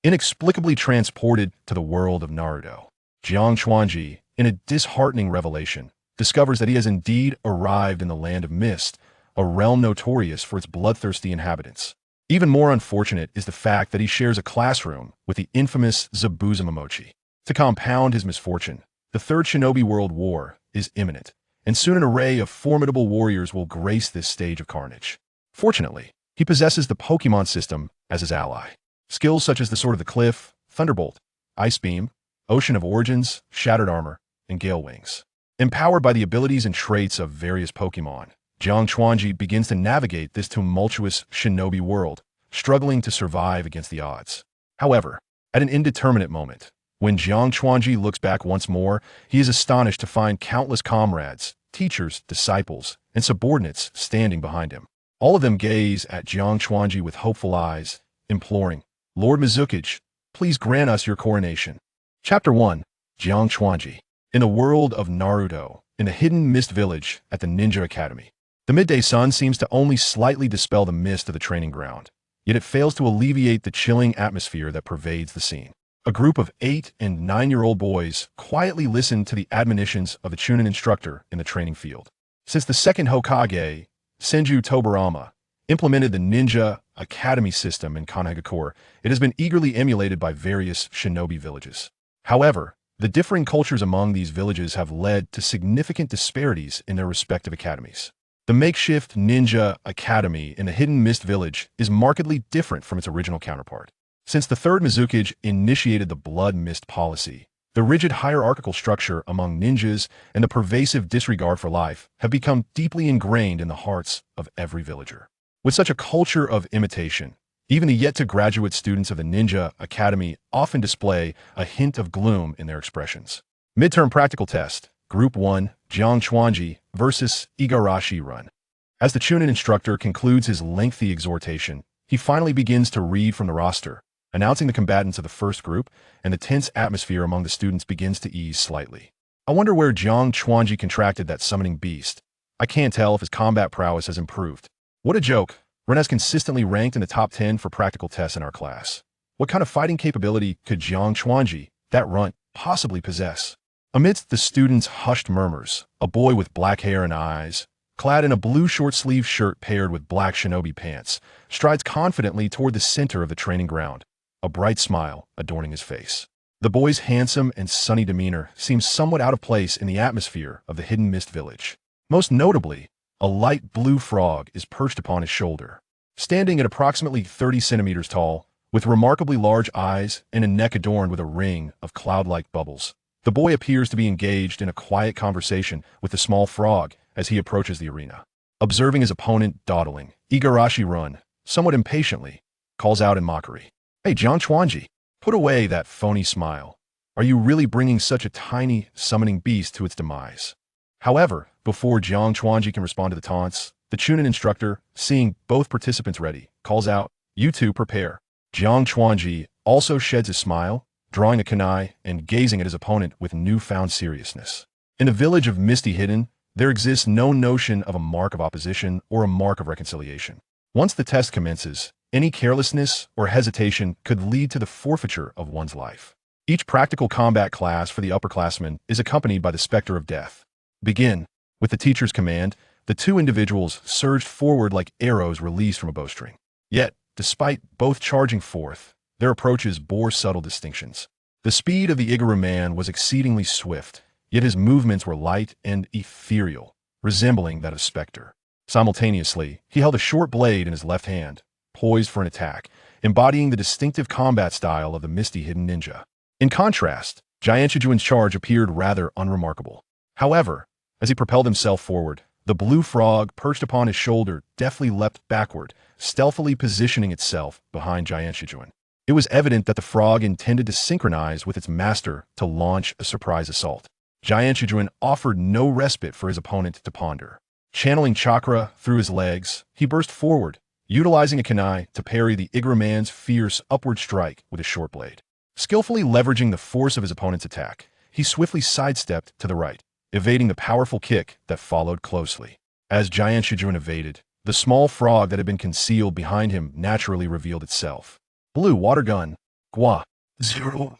inexplicably transported to the world of Naruto. Jiang Chuanji, in a disheartening revelation, discovers that he has indeed arrived in the land of mist, a realm notorious for its bloodthirsty inhabitants. Even more unfortunate is the fact that he shares a classroom with the infamous Zabuza Momochi. To compound his misfortune, the Third Shinobi World War is imminent, and soon an array of formidable warriors will grace this stage of carnage. Fortunately, he possesses the Pokémon System as his ally. Skills such as the Sword of the Cliff, Thunderbolt, Ice Beam, Ocean of Origins, Shattered Armor, and Gale Wings. Empowered by the abilities and traits of various Pokémon, Jiang Chuanji begins to navigate this tumultuous shinobi world, struggling to survive against the odds. However, at an indeterminate moment, when Jiang Chuanji looks back once more, he is astonished to find countless comrades, teachers, disciples, and subordinates standing behind him. All of them gaze at Jiang Chuanji with hopeful eyes, imploring, "Lord Mizukage, please grant us your coronation." Chapter 1. Jiang Chuanji. In the world of Naruto, in the hidden mist village at the Ninja Academy, the midday sun seems to only slightly dispel the mist of the training ground, yet it fails to alleviate the chilling atmosphere that pervades the scene. A group of 8- and 9-year-old boys quietly listen to the admonitions of the Chunin instructor in the training field. Since the second Hokage, Senju Tobirama, implemented the Ninja Academy system in Kanagacore, it has been eagerly emulated by various shinobi villages. However, the differing cultures among these villages have led to significant disparities in their respective academies. The makeshift Ninja Academy in the Hidden Mist Village is markedly different from its original counterpart. Since the third Mizukage initiated the Blood Mist policy, the rigid hierarchical structure among ninjas and the pervasive disregard for life have become deeply ingrained in the hearts of every villager. With such a culture of imitation, even the yet-to-graduate students of the Ninja Academy often display a hint of gloom in their expressions. Midterm Practical Test, Group 1, Jiang Chuanji versus Igarashi Run. As the Chunin instructor concludes his lengthy exhortation, he finally begins to read from the roster, announcing the combatants of the first group, and the tense atmosphere among the students begins to ease slightly. I wonder where Jiang Chuanji contracted that summoning beast. I can't tell if his combat prowess has improved. What a joke. Ren has consistently ranked in the top 10 for practical tests in our class. What kind of fighting capability could Jiang Chuanji, that runt, possibly possess? Amidst the students' hushed murmurs, a boy with black hair and eyes, clad in a blue short-sleeved shirt paired with black shinobi pants, strides confidently toward the center of the training ground, a bright smile adorning his face. The boy's handsome and sunny demeanor seems somewhat out of place in the atmosphere of the Hidden Mist Village. Most notably, a light blue frog is perched upon his shoulder. Standing at approximately 30 centimeters tall, with remarkably large eyes and a neck adorned with a ring of cloud-like bubbles, the boy appears to be engaged in a quiet conversation with the small frog as he approaches the arena. Observing his opponent dawdling, Igarashi Run, somewhat impatiently, calls out in mockery, "Hey, Jiang Chuanji, put away that phony smile. Are you really bringing such a tiny, summoning beast to its demise?" However, before Jiang Chuanji can respond to the taunts, the Chunin instructor, seeing both participants ready, calls out, "You two prepare." Jiang Chuanji also sheds a smile, drawing a kunai and gazing at his opponent with newfound seriousness. In the village of Misty Hidden, there exists no notion of a mark of opposition or a mark of reconciliation. Once the test commences, any carelessness or hesitation could lead to the forfeiture of one's life. Each practical combat class for the upperclassmen is accompanied by the specter of death. Begin. With the teacher's command, the two individuals surged forward like arrows released from a bowstring. Yet, despite both charging forth, their approaches bore subtle distinctions. The speed of the Igaru man was exceedingly swift, yet his movements were light and ethereal, resembling that of Spectre. Simultaneously, he held a short blade in his left hand, poised for an attack, embodying the distinctive combat style of the Misty Hidden Ninja. In contrast, Jianshijuan's charge appeared rather unremarkable. However, as he propelled himself forward, the blue frog perched upon his shoulder deftly leapt backward, stealthily positioning itself behind Jianshijuan. It was evident that the frog intended to synchronize with its master to launch a surprise assault. Jianshijuan offered no respite for his opponent to ponder. Channeling chakra through his legs, he burst forward, utilizing a kunai to parry the Igaru man's fierce upward strike with a short blade. Skillfully leveraging the force of his opponent's attack, he swiftly sidestepped to the right, evading the powerful kick that followed closely. As Jianshijuan evaded, the small frog that had been concealed behind him naturally revealed itself. Blue water gun. Gua. Zero.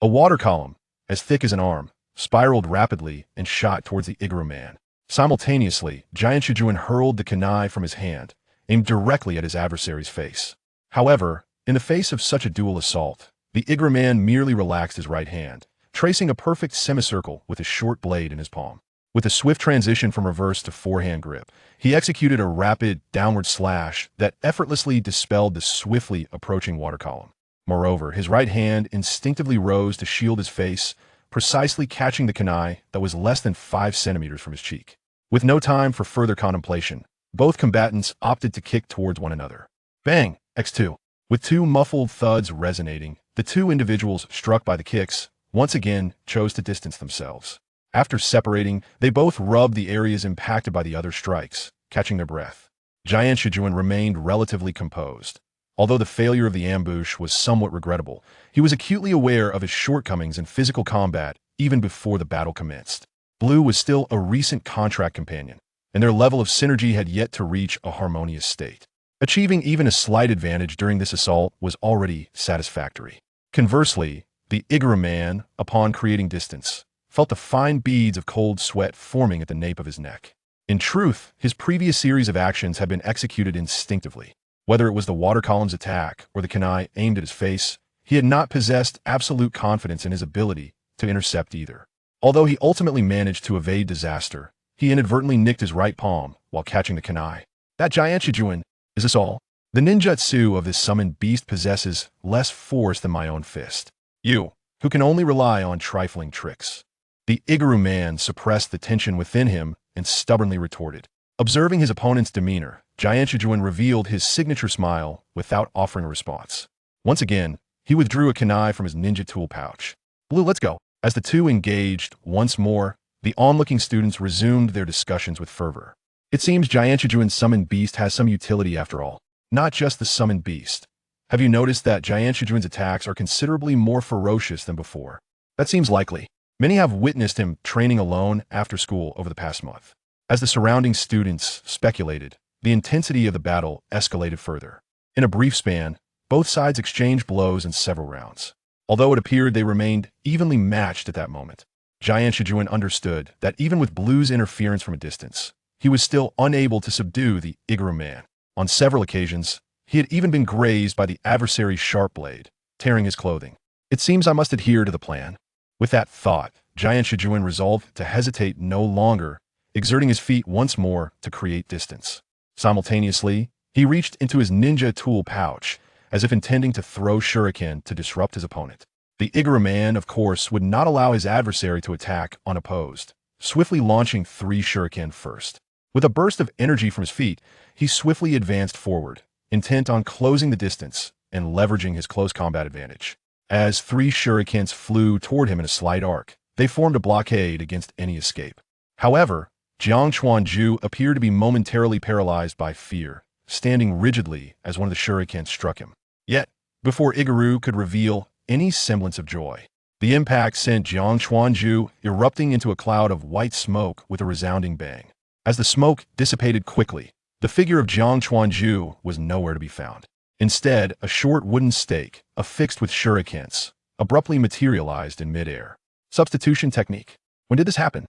A water column, as thick as an arm, spiraled rapidly and shot towards the Igaru man. Simultaneously, Giant Shijuan hurled the kunai from his hand, aimed directly at his adversary's face. However, in the face of such a dual assault, the Igaru man merely relaxed his right hand, tracing a perfect semicircle with a short blade in his palm. With a swift transition from reverse to forehand grip, he executed a rapid downward slash that effortlessly dispelled the swiftly approaching water column. Moreover, his right hand instinctively rose to shield his face, precisely catching the kunai that was less than 5 centimeters from his cheek. With no time for further contemplation, both combatants opted to kick towards one another. Bang! X2. With two muffled thuds resonating, the two individuals struck by the kicks once again chose to distance themselves. After separating, they both rubbed the areas impacted by the other strikes, catching their breath. Giant Shijuan remained relatively composed. Although the failure of the ambush was somewhat regrettable, he was acutely aware of his shortcomings in physical combat even before the battle commenced. Blue was still a recent contract companion, and their level of synergy had yet to reach a harmonious state. Achieving even a slight advantage during this assault was already satisfactory. Conversely, the Igaru man, upon creating distance, felt the fine beads of cold sweat forming at the nape of his neck. In truth, his previous series of actions had been executed instinctively. Whether it was the water column's attack or the kunai aimed at his face, he had not possessed absolute confidence in his ability to intercept either. Although he ultimately managed to evade disaster, he inadvertently nicked his right palm while catching the kunai. That Giant Shijuan, is this all? The ninjutsu of this summoned beast possesses less force than my own fist. You, who can only rely on trifling tricks. The Igaru man suppressed the tension within him and stubbornly retorted. Observing his opponent's demeanor, Giant Shijuan revealed his signature smile without offering a response. Once again, he withdrew a kunai from his ninja tool pouch. Blue, let's go. As the two engaged once more, the onlooking students resumed their discussions with fervor. It seems Giant Shijuan's summoned beast has some utility after all. Not just the summoned beast. Have you noticed that Giant Shijuan's attacks are considerably more ferocious than before? That seems likely. Many have witnessed him training alone after school over the past month. As the surrounding students speculated, the intensity of the battle escalated further. In a brief span, both sides exchanged blows in several rounds. Although it appeared they remained evenly matched at that moment, Giant Shijuan understood that even with Blue's interference from a distance, he was still unable to subdue the Igaru man. On several occasions, he had even been grazed by the adversary's sharp blade, tearing his clothing. It seems I must adhere to the plan. With that thought, Giant Shijuan resolved to hesitate no longer, exerting his feet once more to create distance. Simultaneously, he reached into his ninja tool pouch, as if intending to throw shuriken to disrupt his opponent. The Igaru man, of course, would not allow his adversary to attack unopposed, swiftly launching 3 shuriken first. With a burst of energy from his feet, he swiftly advanced forward, intent on closing the distance and leveraging his close combat advantage. As 3 shurikens flew toward him in a slight arc, they formed a blockade against any escape. However, Jiang Chuanju appeared to be momentarily paralyzed by fear, standing rigidly as one of the shurikens struck him. Yet, before Igaru could reveal any semblance of joy, the impact sent Jiang Chuanju erupting into a cloud of white smoke with a resounding bang. As the smoke dissipated quickly, the figure of Jiang Chuanju was nowhere to be found. Instead, a short wooden stake, affixed with shurikens, abruptly materialized in midair. Substitution technique. When did this happen?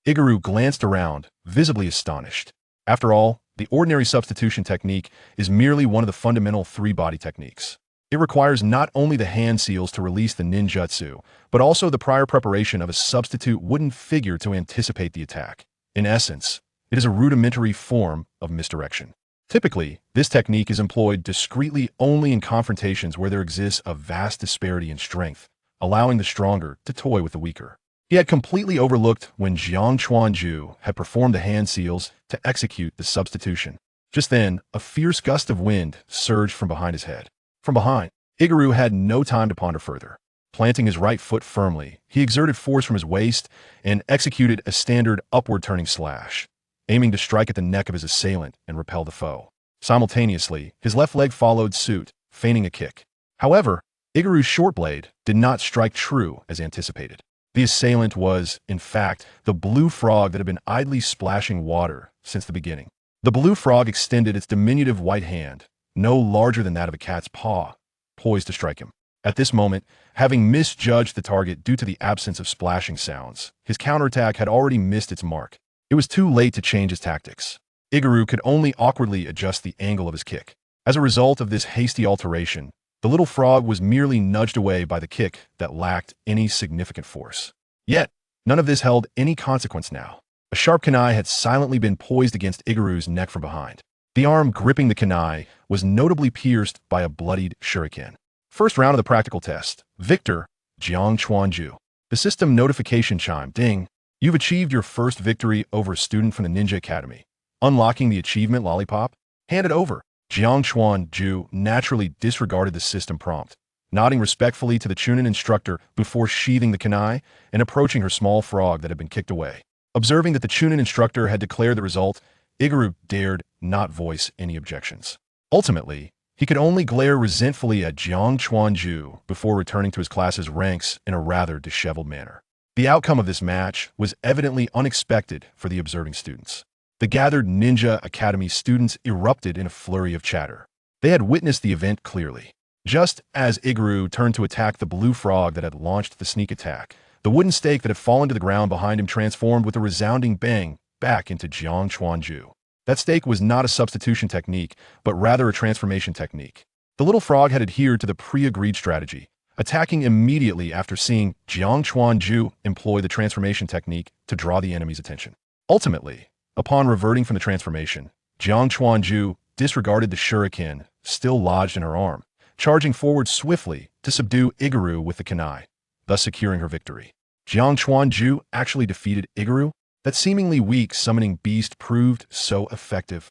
Igaru glanced around, visibly astonished. After all, the ordinary substitution technique is merely one of the fundamental 3-body techniques. It requires not only the hand seals to release the ninjutsu, but also the prior preparation of a substitute wooden figure to anticipate the attack. In essence, it is a rudimentary form of misdirection. Typically, this technique is employed discreetly only in confrontations where there exists a vast disparity in strength, allowing the stronger to toy with the weaker. He had completely overlooked when Jiang Chuanju had performed the hand seals to execute the substitution. Just then, a fierce gust of wind surged from behind his head. From behind, Igaru had no time to ponder further. Planting his right foot firmly, he exerted force from his waist and executed a standard upward turning slash, aiming to strike at the neck of his assailant and repel the foe. Simultaneously, his left leg followed suit, feigning a kick. However, Igaru's short blade did not strike true as anticipated. The assailant was, in fact, the blue frog that had been idly splashing water since the beginning. The blue frog extended its diminutive white hand, no larger than that of a cat's paw, poised to strike him. At this moment, having misjudged the target due to the absence of splashing sounds, his counterattack had already missed its mark. It was too late to change his tactics. Igaru could only awkwardly adjust the angle of his kick. As a result of this hasty alteration, the little frog was merely nudged away by the kick that lacked any significant force. Yet, none of this held any consequence now. A sharp kunai had silently been poised against Igaru's neck from behind. The arm gripping the kunai was notably pierced by a bloodied shuriken. First round of the practical test. Victor, Jiang Chuanju. The system notification chime. Ding. You've achieved your first victory over a student from the Ninja Academy. Unlocking the achievement lollipop? Hand it over. Jiang Chuanju naturally disregarded the system prompt, nodding respectfully to the Chunin instructor before sheathing the kunai and approaching her small frog that had been kicked away. Observing that the Chunin instructor had declared the result, Igaru dared not voice any objections. Ultimately, he could only glare resentfully at Jiang Chuanju before returning to his class's ranks in a rather disheveled manner. The outcome of this match was evidently unexpected for the observing students. The gathered Ninja Academy students erupted in a flurry of chatter. They had witnessed the event clearly. Just as Igaru turned to attack the blue frog that had launched the sneak attack, the wooden stake that had fallen to the ground behind him transformed with a resounding bang back into Jiang Chuanju. That stake was not a substitution technique, but rather a transformation technique. The little frog had adhered to the pre-agreed strategy, attacking immediately after seeing Jiang Chuanju employ the transformation technique to draw the enemy's attention. Ultimately, upon reverting from the transformation, Jiang Chuanju disregarded the shuriken still lodged in her arm, charging forward swiftly to subdue Igaru with the kunai, thus securing her victory. Jiang Chuanju actually defeated Igaru? That seemingly weak summoning beast proved so effective.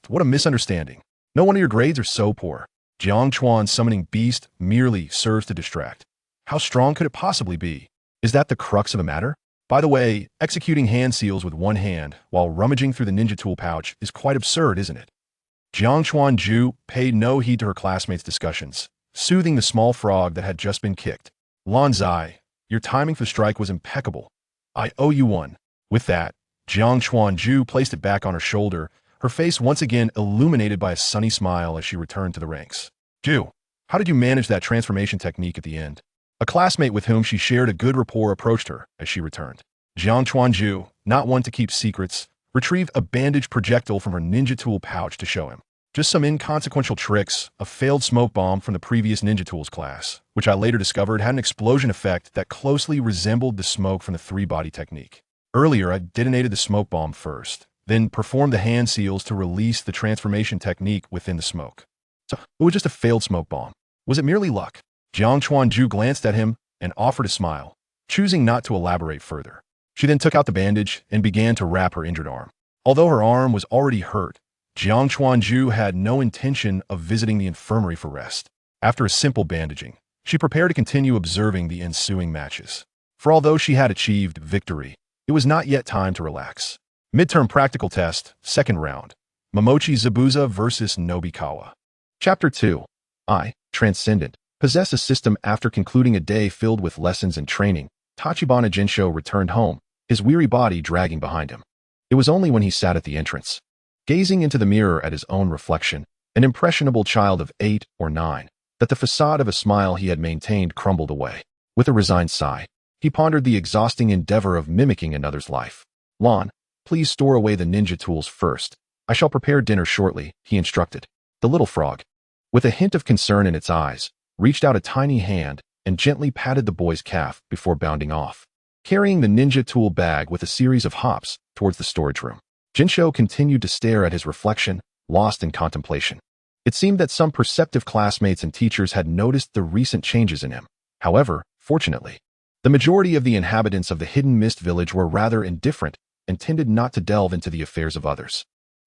What a misunderstanding. No wonder your grades are so poor. Jiang Chuan's summoning beast merely serves to distract. How strong could it possibly be? Is that the crux of the matter? By the way, executing hand seals with one hand while rummaging through the ninja tool pouch is quite absurd, isn't it? Jiang Chuanju paid no heed to her classmates' discussions, soothing the small frog that had just been kicked. Lan Zai, your timing for the strike was impeccable. I owe you one. With that, Jiang Chuanju placed it back on her shoulder, her face once again illuminated by a sunny smile as she returned to the ranks. Ju, how did you manage that transformation technique at the end? A classmate with whom she shared a good rapport approached her as she returned. Jiang Chuanju, not one to keep secrets, retrieved a bandage projectile from her ninja tool pouch to show him. Just some inconsequential tricks, a failed smoke bomb from the previous ninja tools class, which I later discovered had an explosion effect that closely resembled the smoke from the three-body technique. Earlier, I detonated the smoke bomb first, then performed the hand seals to release the transformation technique within the smoke. So, it was just a failed smoke bomb. Was it merely luck? Jiang Chuanju glanced at him and offered a smile, choosing not to elaborate further. She then took out the bandage and began to wrap her injured arm. Although her arm was already hurt, Jiang Chuanju had no intention of visiting the infirmary for rest. After a simple bandaging, she prepared to continue observing the ensuing matches. For although she had achieved victory, it was not yet time to relax. Midterm practical test, second round. Momochi Zabuza versus Nobikawa. Chapter 2. I, Transcendent, possess a system. After concluding a day filled with lessons and training, Tachibana Jinsho returned home, his weary body dragging behind him. It was only when he sat at the entrance, gazing into the mirror at his own reflection, an impressionable child of 8 or 9, that the facade of a smile he had maintained crumbled away. With a resigned sigh, he pondered the exhausting endeavor of mimicking another's life. Lon, please store away the ninja tools first. I shall prepare dinner shortly, he instructed. The little frog, with a hint of concern in its eyes, reached out a tiny hand and gently patted the boy's calf before bounding off, carrying the ninja tool bag with a series of hops towards the storage room. Jinsho continued to stare at his reflection, lost in contemplation. It seemed that some perceptive classmates and teachers had noticed the recent changes in him. However, fortunately, the majority of the inhabitants of the Hidden Mist village were rather indifferent and tended not to delve into the affairs of others.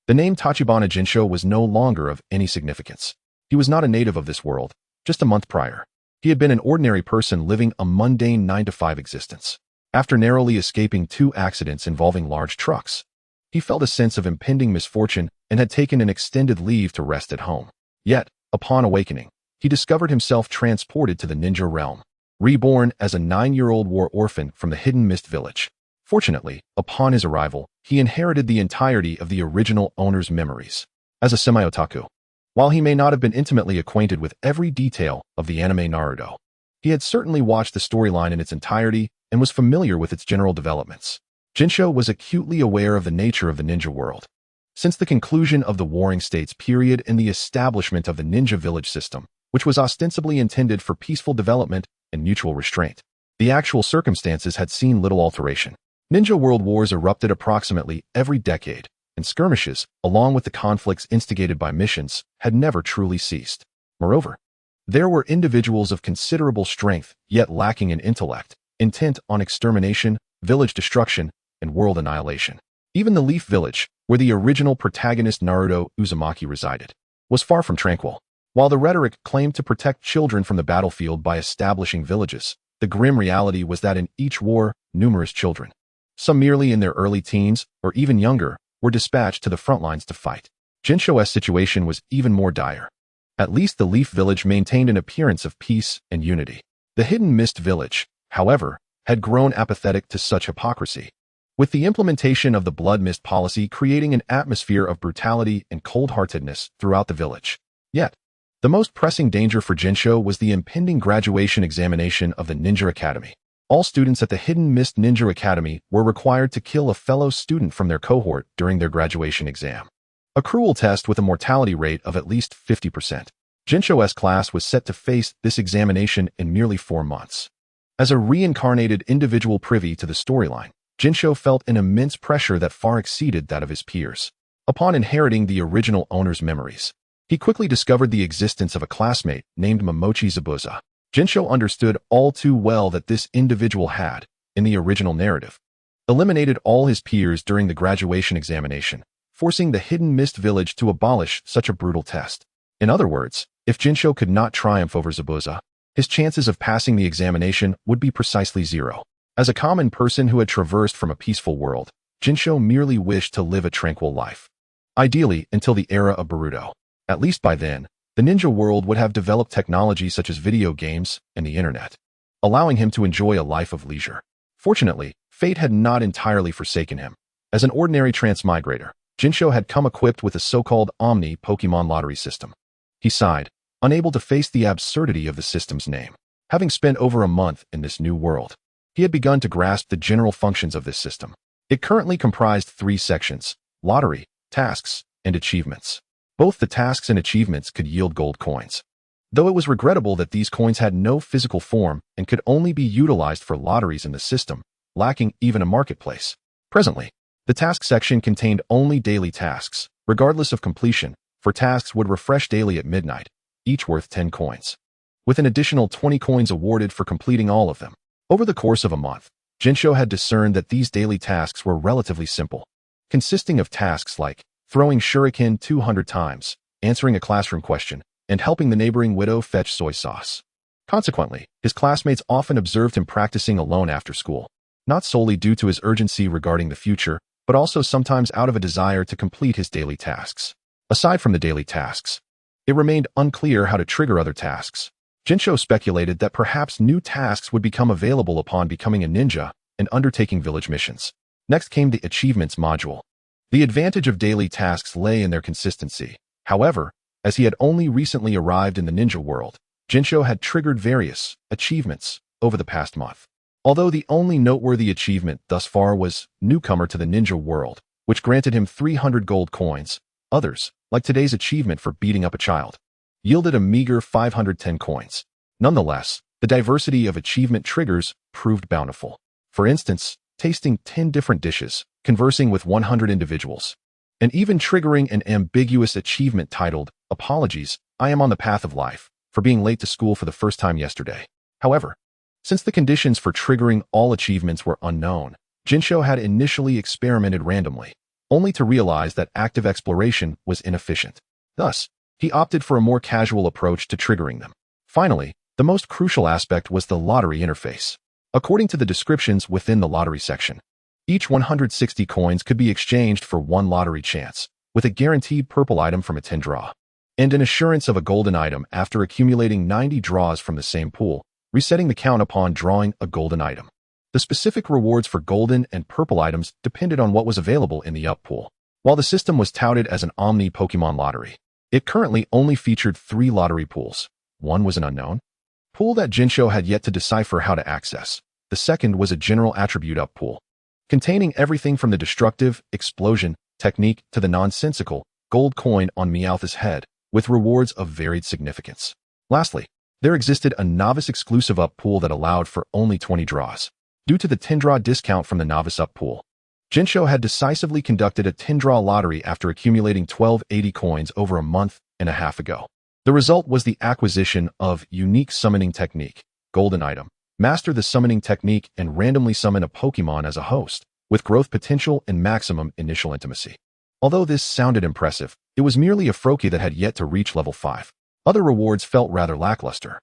The name Tachibana Jinsho was no longer of any significance. He was not a native of this world. Just a month prior, he had been an ordinary person living a mundane 9-to-5 existence. After narrowly escaping 2 accidents involving large trucks, he felt a sense of impending misfortune and had taken an extended leave to rest at home. Yet, upon awakening, he discovered himself transported to the ninja realm, reborn as a 9-year-old war orphan from the Hidden Mist village. Fortunately, upon his arrival, he inherited the entirety of the original owner's memories. As a semi-otaku, While he may not have been intimately acquainted with every detail of the anime Naruto, he had certainly watched the storyline in its entirety and was familiar with its general developments. Jinsho was acutely aware of the nature of the ninja world. Since the conclusion of the Warring States period and the establishment of the ninja village system, which was ostensibly intended for peaceful development and mutual restraint, the actual circumstances had seen little alteration. Ninja world wars erupted approximately every decade, and skirmishes, along with the conflicts instigated by missions, had never truly ceased. Moreover, there were individuals of considerable strength, yet lacking in intellect, intent on extermination, village destruction, and world annihilation. Even the Leaf Village, where the original protagonist Naruto Uzumaki resided, was far from tranquil. While the rhetoric claimed to protect children from the battlefield by establishing villages, the grim reality was that in each war, numerous children, some merely in their early teens or even younger, were dispatched to the front lines to fight. Jinsho's situation was even more dire. At least the Leaf Village maintained an appearance of peace and unity. The Hidden Mist Village, however, had grown apathetic to such hypocrisy, with the implementation of the Blood Mist policy creating an atmosphere of brutality and cold-heartedness throughout the village. Yet, the most pressing danger for Jinsho was the impending graduation examination of the Ninja Academy. All students at the Hidden Mist Ninja Academy were required to kill a fellow student from their cohort during their graduation exam. A cruel test with a mortality rate of at least 50%. Jinsho's class was set to face this examination in merely 4 months. As a reincarnated individual privy to the storyline, Jinsho felt an immense pressure that far exceeded that of his peers. Upon inheriting the original owner's memories, he quickly discovered the existence of a classmate named Momochi Zabuza. Jinsho understood all too well that this individual had, in the original narrative, eliminated all his peers during the graduation examination, forcing the Hidden Mist Village to abolish such a brutal test. In other words, if Jinsho could not triumph over Zabuza, his chances of passing the examination would be precisely zero. As a common person who had traversed from a peaceful world, Jinsho merely wished to live a tranquil life. Ideally, until the era of Boruto. At least by then, the ninja world would have developed technology such as video games and the internet, allowing him to enjoy a life of leisure. Fortunately, fate had not entirely forsaken him. As an ordinary transmigrator, Jinsho had come equipped with a so-called Omni Pokémon lottery system. He sighed, unable to face the absurdity of the system's name. Having spent over a month in this new world, he had begun to grasp the general functions of this system. It currently comprised 3 sections: lottery, tasks, and achievements. Both the tasks and achievements could yield gold coins, though it was regrettable that these coins had no physical form and could only be utilized for lotteries in the system, lacking even a marketplace. Presently, the task section contained only daily tasks, regardless of completion, for tasks would refresh daily at midnight, each worth 10 coins, with an additional 20 coins awarded for completing all of them. Over the course of a month, Jinsho had discerned that these daily tasks were relatively simple, consisting of tasks like throwing shuriken 200 times, answering a classroom question, and helping the neighboring widow fetch soy sauce. Consequently, his classmates often observed him practicing alone after school, not solely due to his urgency regarding the future, but also sometimes out of a desire to complete his daily tasks. Aside from the daily tasks, it remained unclear how to trigger other tasks. Jinsho speculated that perhaps new tasks would become available upon becoming a ninja and undertaking village missions. Next came the Achievements module. The advantage of daily tasks lay in their consistency. However, as he had only recently arrived in the ninja world, Jinsho had triggered various achievements over the past month. Although the only noteworthy achievement thus far was Newcomer to the Ninja World, which granted him 300 gold coins, others, like today's achievement for beating up a child, yielded a meager 510 coins. Nonetheless, the diversity of achievement triggers proved bountiful. For instance, tasting 10 different dishes, conversing with 100 individuals, and even triggering an ambiguous achievement titled, "Apologies, I am on the path of life," for being late to school for the first time yesterday. However, since the conditions for triggering all achievements were unknown, Jinsho had initially experimented randomly, only to realize that active exploration was inefficient. Thus, he opted for a more casual approach to triggering them. Finally, the most crucial aspect was the lottery interface. According to the descriptions within the lottery section, each 160 coins could be exchanged for 1 lottery chance, with a guaranteed purple item from a 10 draw, and an assurance of a golden item after accumulating 90 draws from the same pool, resetting the count upon drawing a golden item. The specific rewards for golden and purple items depended on what was available in the up pool. While the system was touted as an Omni Pokémon lottery, It currently only featured 3 lottery pools. One was an unknown pool that Jinsho had yet to decipher how to access. The second was a general attribute up pool, containing everything from the destructive explosion technique to the nonsensical gold coin on Meowth's head, with rewards of varied significance. Lastly, there existed a novice exclusive up pool that allowed for only 20 draws. Due to the 10-draw discount from the novice up pool, Jinsho had decisively conducted a 10-draw lottery after accumulating 1280 coins over a month and a half ago. The result was the acquisition of Unique Summoning Technique, Golden Item, Master the Summoning Technique and randomly summon a Pokemon as a host, with growth potential and maximum initial intimacy. Although this sounded impressive, it was merely a Froakie that had yet to reach level 5. Other rewards felt rather lackluster,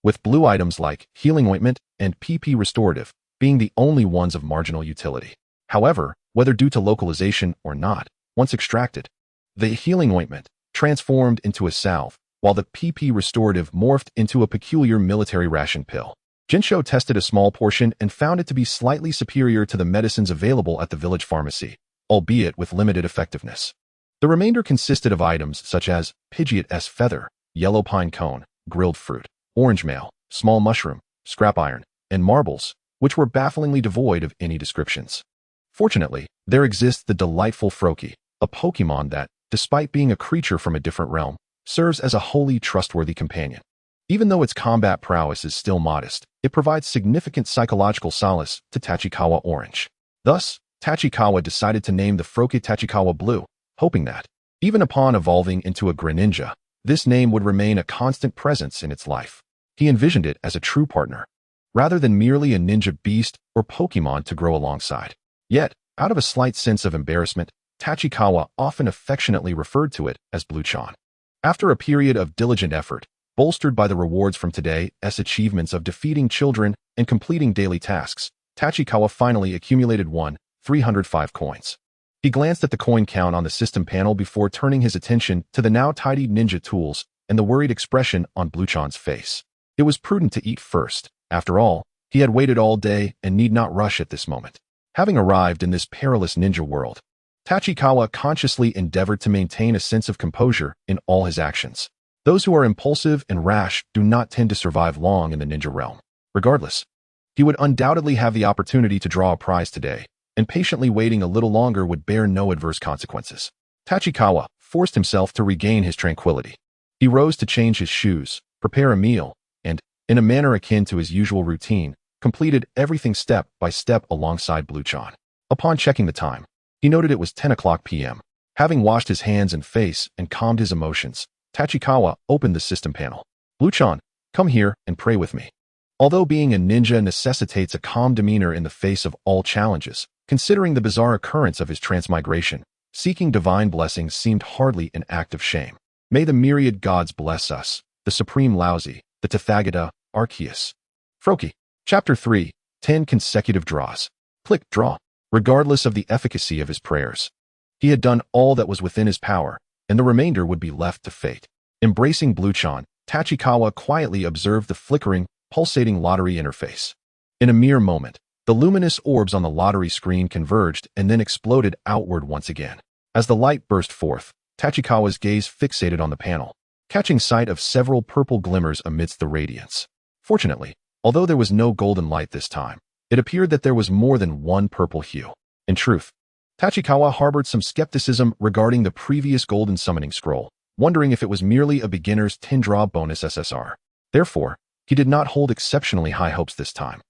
with blue items like Healing Ointment and PP Restorative being the only ones of marginal utility. However, whether due to localization or not, once extracted, the Healing Ointment transformed into a salve, while the PP Restorative morphed into a peculiar military ration pill. Jinsho tested a small portion and found it to be slightly superior to the medicines available at the village pharmacy, albeit with limited effectiveness. The remainder consisted of items such as Pidgeot's Feather, Yellow Pine Cone, Grilled Fruit, Orange Mail, Small Mushroom, Scrap Iron, and Marbles, which were bafflingly devoid of any descriptions. Fortunately, there exists the delightful Froakie, a Pokemon that, despite being a creature from a different realm, serves as a wholly trustworthy companion. Even though its combat prowess is still modest, it provides significant psychological solace to Tachikawa Orange. Thus, Tachikawa decided to name the Froakie Tachikawa Blue, hoping that, even upon evolving into a Greninja, this name would remain a constant presence in its life. He envisioned it as a true partner, rather than merely a ninja beast or Pokemon to grow alongside. Yet, out of a slight sense of embarrassment, Tachikawa often affectionately referred to it as Blue-chan. After a period of diligent effort, bolstered by the rewards from today's achievements of defeating children and completing daily tasks, Tachikawa finally accumulated 305 coins. He glanced at the coin count on the system panel before turning his attention to the now tidied ninja tools and the worried expression on Blue-chan's face. It was prudent to eat first. After all, he had waited all day and need not rush at this moment. Having arrived in this perilous ninja world, Tachikawa consciously endeavored to maintain a sense of composure in all his actions. Those who are impulsive and rash do not tend to survive long in the ninja realm. Regardless, he would undoubtedly have the opportunity to draw a prize today, and patiently waiting a little longer would bear no adverse consequences. Tachikawa forced himself to regain his tranquility. He rose to change his shoes, prepare a meal, and, in a manner akin to his usual routine, completed everything step by step alongside Blue-chan. Upon checking the time, he noted it was 10 o'clock p.m. Having washed his hands and face and calmed his emotions, Tachikawa opened the system panel. Blue-chan, come here and pray with me. Although being a ninja necessitates a calm demeanor in the face of all challenges, considering the bizarre occurrence of his transmigration, seeking divine blessings seemed hardly an act of shame. May the myriad gods bless us, the supreme Lousy, the Tathagata, Arceus. Froakie. Chapter 3, 10 consecutive draws. Click draw. Regardless of the efficacy of his prayers, he had done all that was within his power, and the remainder would be left to fate. Embracing Blue-chan, Tachikawa quietly observed the flickering, pulsating lottery interface. In a mere moment, the luminous orbs on the lottery screen converged and then exploded outward once again. As the light burst forth, Tachikawa's gaze fixated on the panel, catching sight of several purple glimmers amidst the radiance. Fortunately, although there was no golden light this time, it appeared that there was more than one purple hue. In truth, Tachikawa harbored some skepticism regarding the previous golden summoning scroll, wondering if it was merely a beginner's 10-draw bonus SSR. Therefore, he did not hold exceptionally high hopes this time.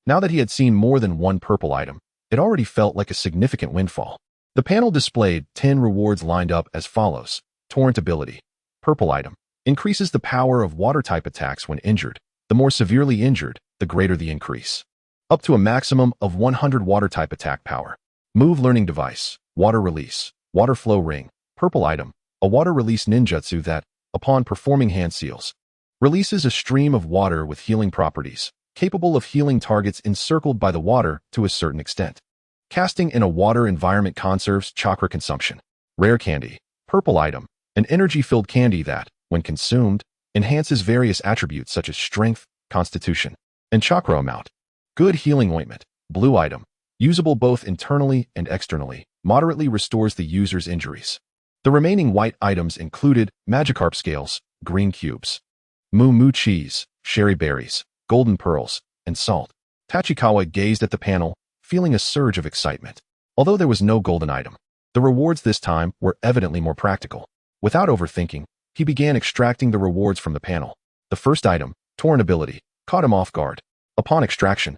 Now that he had seen more than one purple item, it already felt like a significant windfall. The panel displayed 10 rewards lined up as follows. Torrent ability. Purple item. Increases the power of water-type attacks when injured. The more severely injured, the greater the increase. Up to a maximum of 100 water-type attack power. Move learning device. Water release. Water flow ring. Purple item. A water release ninjutsu that, upon performing hand seals, releases a stream of water with healing properties, capable of healing targets encircled by the water to a certain extent. Casting in a water environment conserves chakra consumption. Rare candy. Purple item. An energy-filled candy that, when consumed, enhances various attributes such as strength, constitution, and chakra amount. Good healing ointment. Blue item. Usable both internally and externally, moderately restores the user's injuries. The remaining white items included Magikarp scales, green cubes, moo cheese, sherry berries, golden pearls, and salt. Tachikawa gazed at the panel, feeling a surge of excitement. Although there was no golden item, the rewards this time were evidently more practical. Without overthinking, he began extracting the rewards from the panel. The first item, Torn Ability, caught him off guard. Upon extraction,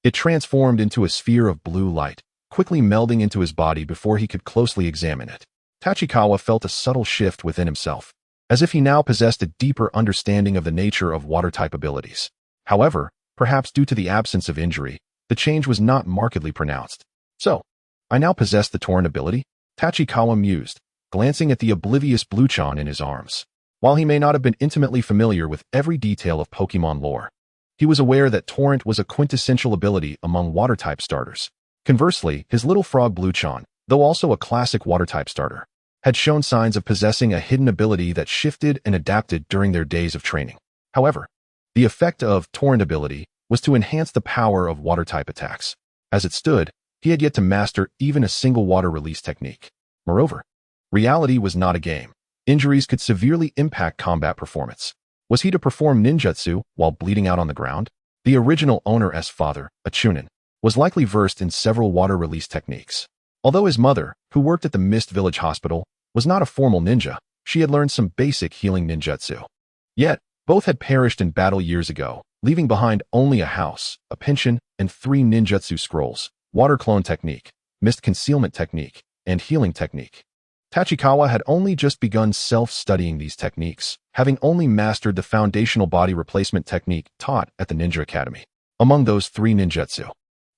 it transformed into a sphere of blue light, quickly melding into his body before he could closely examine it. Tachikawa felt a subtle shift within himself, as if he now possessed a deeper understanding of the nature of water-type abilities. However, perhaps due to the absence of injury, the change was not markedly pronounced. So, I now possess the Torn Ability? Tachikawa mused, glancing at the oblivious Bluchon in his arms. While he may not have been intimately familiar with every detail of Pokémon lore, he was aware that Torrent was a quintessential ability among water-type starters. Conversely, his little frog Bluchon, though also a classic water-type starter, had shown signs of possessing a hidden ability that shifted and adapted during their days of training. However, the effect of Torrent Ability was to enhance the power of water-type attacks. As it stood, he had yet to master even a single water release technique. Moreover, reality was not a game. Injuries could severely impact combat performance. Was he to perform ninjutsu while bleeding out on the ground? The original owner's father, a chunin, was likely versed in several water release techniques. Although his mother, who worked at the Mist Village Hospital, was not a formal ninja, she had learned some basic healing ninjutsu. Yet, both had perished in battle years ago, leaving behind only a house, a pension, and 3 ninjutsu scrolls: Water Clone Technique, Mist Concealment Technique, and Healing Technique. Tachikawa had only just begun self-studying these techniques, having only mastered the foundational body replacement technique taught at the Ninja Academy. Among those 3 ninjutsu,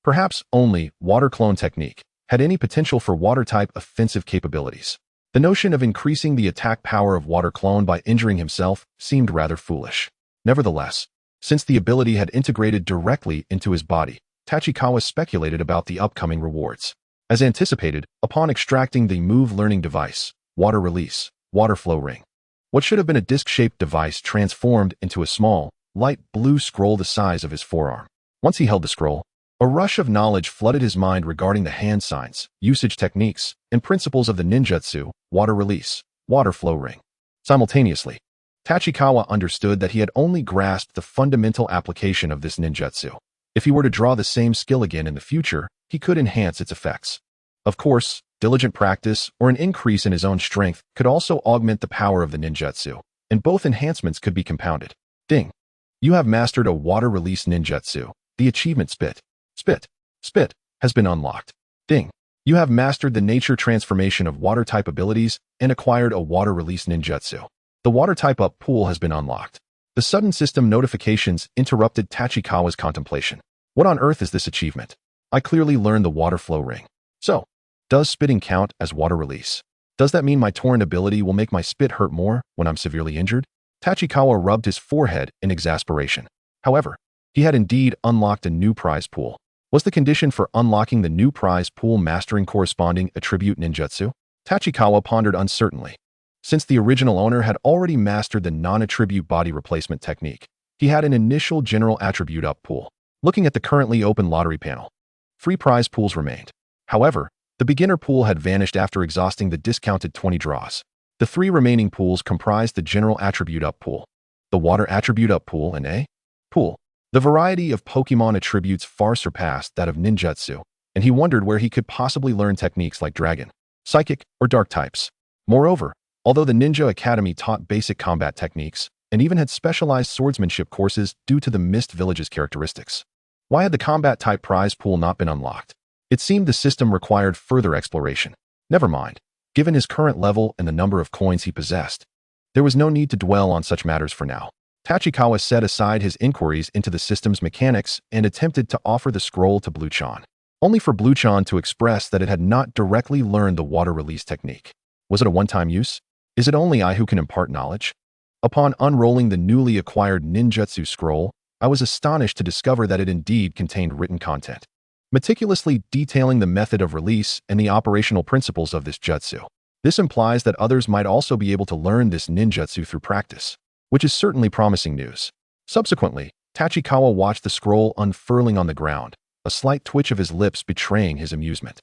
perhaps only Water Clone Technique had any potential for water-type offensive capabilities. The notion of increasing the attack power of Water Clone by injuring himself seemed rather foolish. Nevertheless, since the ability had integrated directly into his body, Tachikawa speculated about the upcoming rewards. As anticipated, upon extracting the move learning device, Water Release, Water Flow Ring, what should have been a disc-shaped device transformed into a small, light blue scroll the size of his forearm. Once he held the scroll, a rush of knowledge flooded his mind regarding the hand signs, usage techniques, and principles of the ninjutsu, Water Release, Water Flow Ring. Simultaneously, Tachikawa understood that he had only grasped the fundamental application of this ninjutsu. If he were to draw the same skill again in the future, he could enhance its effects. Of course, diligent practice or an increase in his own strength could also augment the power of the ninjutsu, and both enhancements could be compounded. Ding! You have mastered a water release ninjutsu. The achievement Spit has been unlocked. Ding! You have mastered the nature transformation of water-type abilities and acquired a water release ninjutsu. The water-type up pool has been unlocked. The sudden system notifications interrupted Tachikawa's contemplation. What on earth is this achievement? I clearly learned the water flow ring. So, does spitting count as water release? Does that mean my torn ability will make my spit hurt more when I'm severely injured? Tachikawa rubbed his forehead in exasperation. However, he had indeed unlocked a new prize pool. Was the condition for unlocking the new prize pool mastering corresponding attribute ninjutsu? Tachikawa pondered uncertainly. Since the original owner had already mastered the non-attribute body replacement technique, he had an initial general attribute up pool. Looking at the currently open lottery panel, 3 prize pools remained. However, the beginner pool had vanished after exhausting the discounted 20 draws. The 3 remaining pools comprised the general attribute up pool, the water attribute up pool, and a pool. The variety of Pokemon attributes far surpassed that of ninjutsu, and he wondered where he could possibly learn techniques like dragon, psychic, or dark types. Moreover, although the Ninja Academy taught basic combat techniques and even had specialized swordsmanship courses due to the Mist Village's characteristics, why had the combat-type prize pool not been unlocked? It seemed the system required further exploration. Never mind. Given his current level and the number of coins he possessed, there was no need to dwell on such matters for now. Tachikawa set aside his inquiries into the system's mechanics and attempted to offer the scroll to Bluchon, only for Bluchon to express that it had not directly learned the water release technique. Was it a one-time use? Is it only I who can impart knowledge? Upon unrolling the newly acquired ninjutsu scroll, I was astonished to discover that it indeed contained written content, meticulously detailing the method of release and the operational principles of this jutsu. This implies that others might also be able to learn this ninjutsu through practice, which is certainly promising news. Subsequently, Tachikawa watched the scroll unfurling on the ground, a slight twitch of his lips betraying his amusement.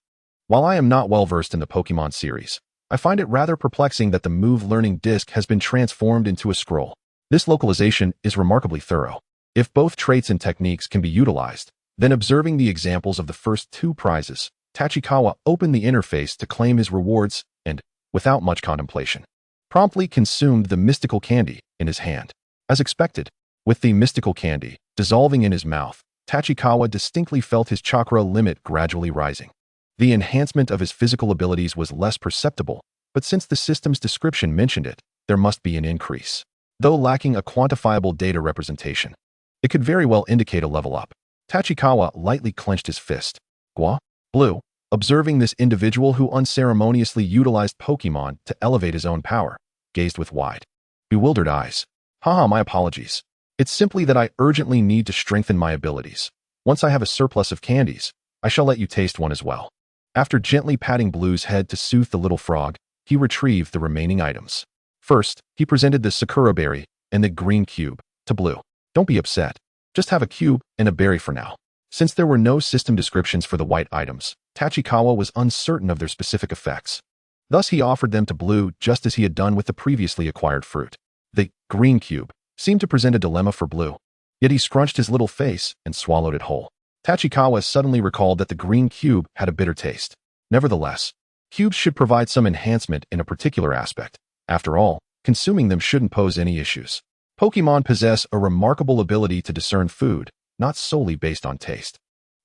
While I am not well versed in the Pokemon series, I find it rather perplexing that the move learning disc has been transformed into a scroll. This localization is remarkably thorough. If both traits and techniques can be utilized, then observing the examples of the first two prizes, Tachikawa opened the interface to claim his rewards and, without much contemplation, promptly consumed the mystical candy in his hand. As expected, with the mystical candy dissolving in his mouth, Tachikawa distinctly felt his chakra limit gradually rising. The enhancement of his physical abilities was less perceptible, but since the system's description mentioned it, there must be an increase. Though lacking a quantifiable data representation, it could very well indicate a level up. Tachikawa lightly clenched his fist. Gua? Blue, observing this individual who unceremoniously utilized Pokémon to elevate his own power, gazed with wide, bewildered eyes. Haha, my apologies. It's simply that I urgently need to strengthen my abilities. Once I have a surplus of candies, I shall let you taste one as well. After gently patting Blue's head to soothe the little frog, he retrieved the remaining items. First, he presented the Sakura berry and the green cube to Blue. Don't be upset. Just have a cube and a berry for now. Since there were no system descriptions for the white items, Tachikawa was uncertain of their specific effects. Thus he offered them to Blue just as he had done with the previously acquired fruit. The green cube seemed to present a dilemma for Blue, yet he scrunched his little face and swallowed it whole. Tachikawa suddenly recalled that the green cube had a bitter taste. Nevertheless, cubes should provide some enhancement in a particular aspect. After all, consuming them shouldn't pose any issues. Pokémon possess a remarkable ability to discern food, not solely based on taste.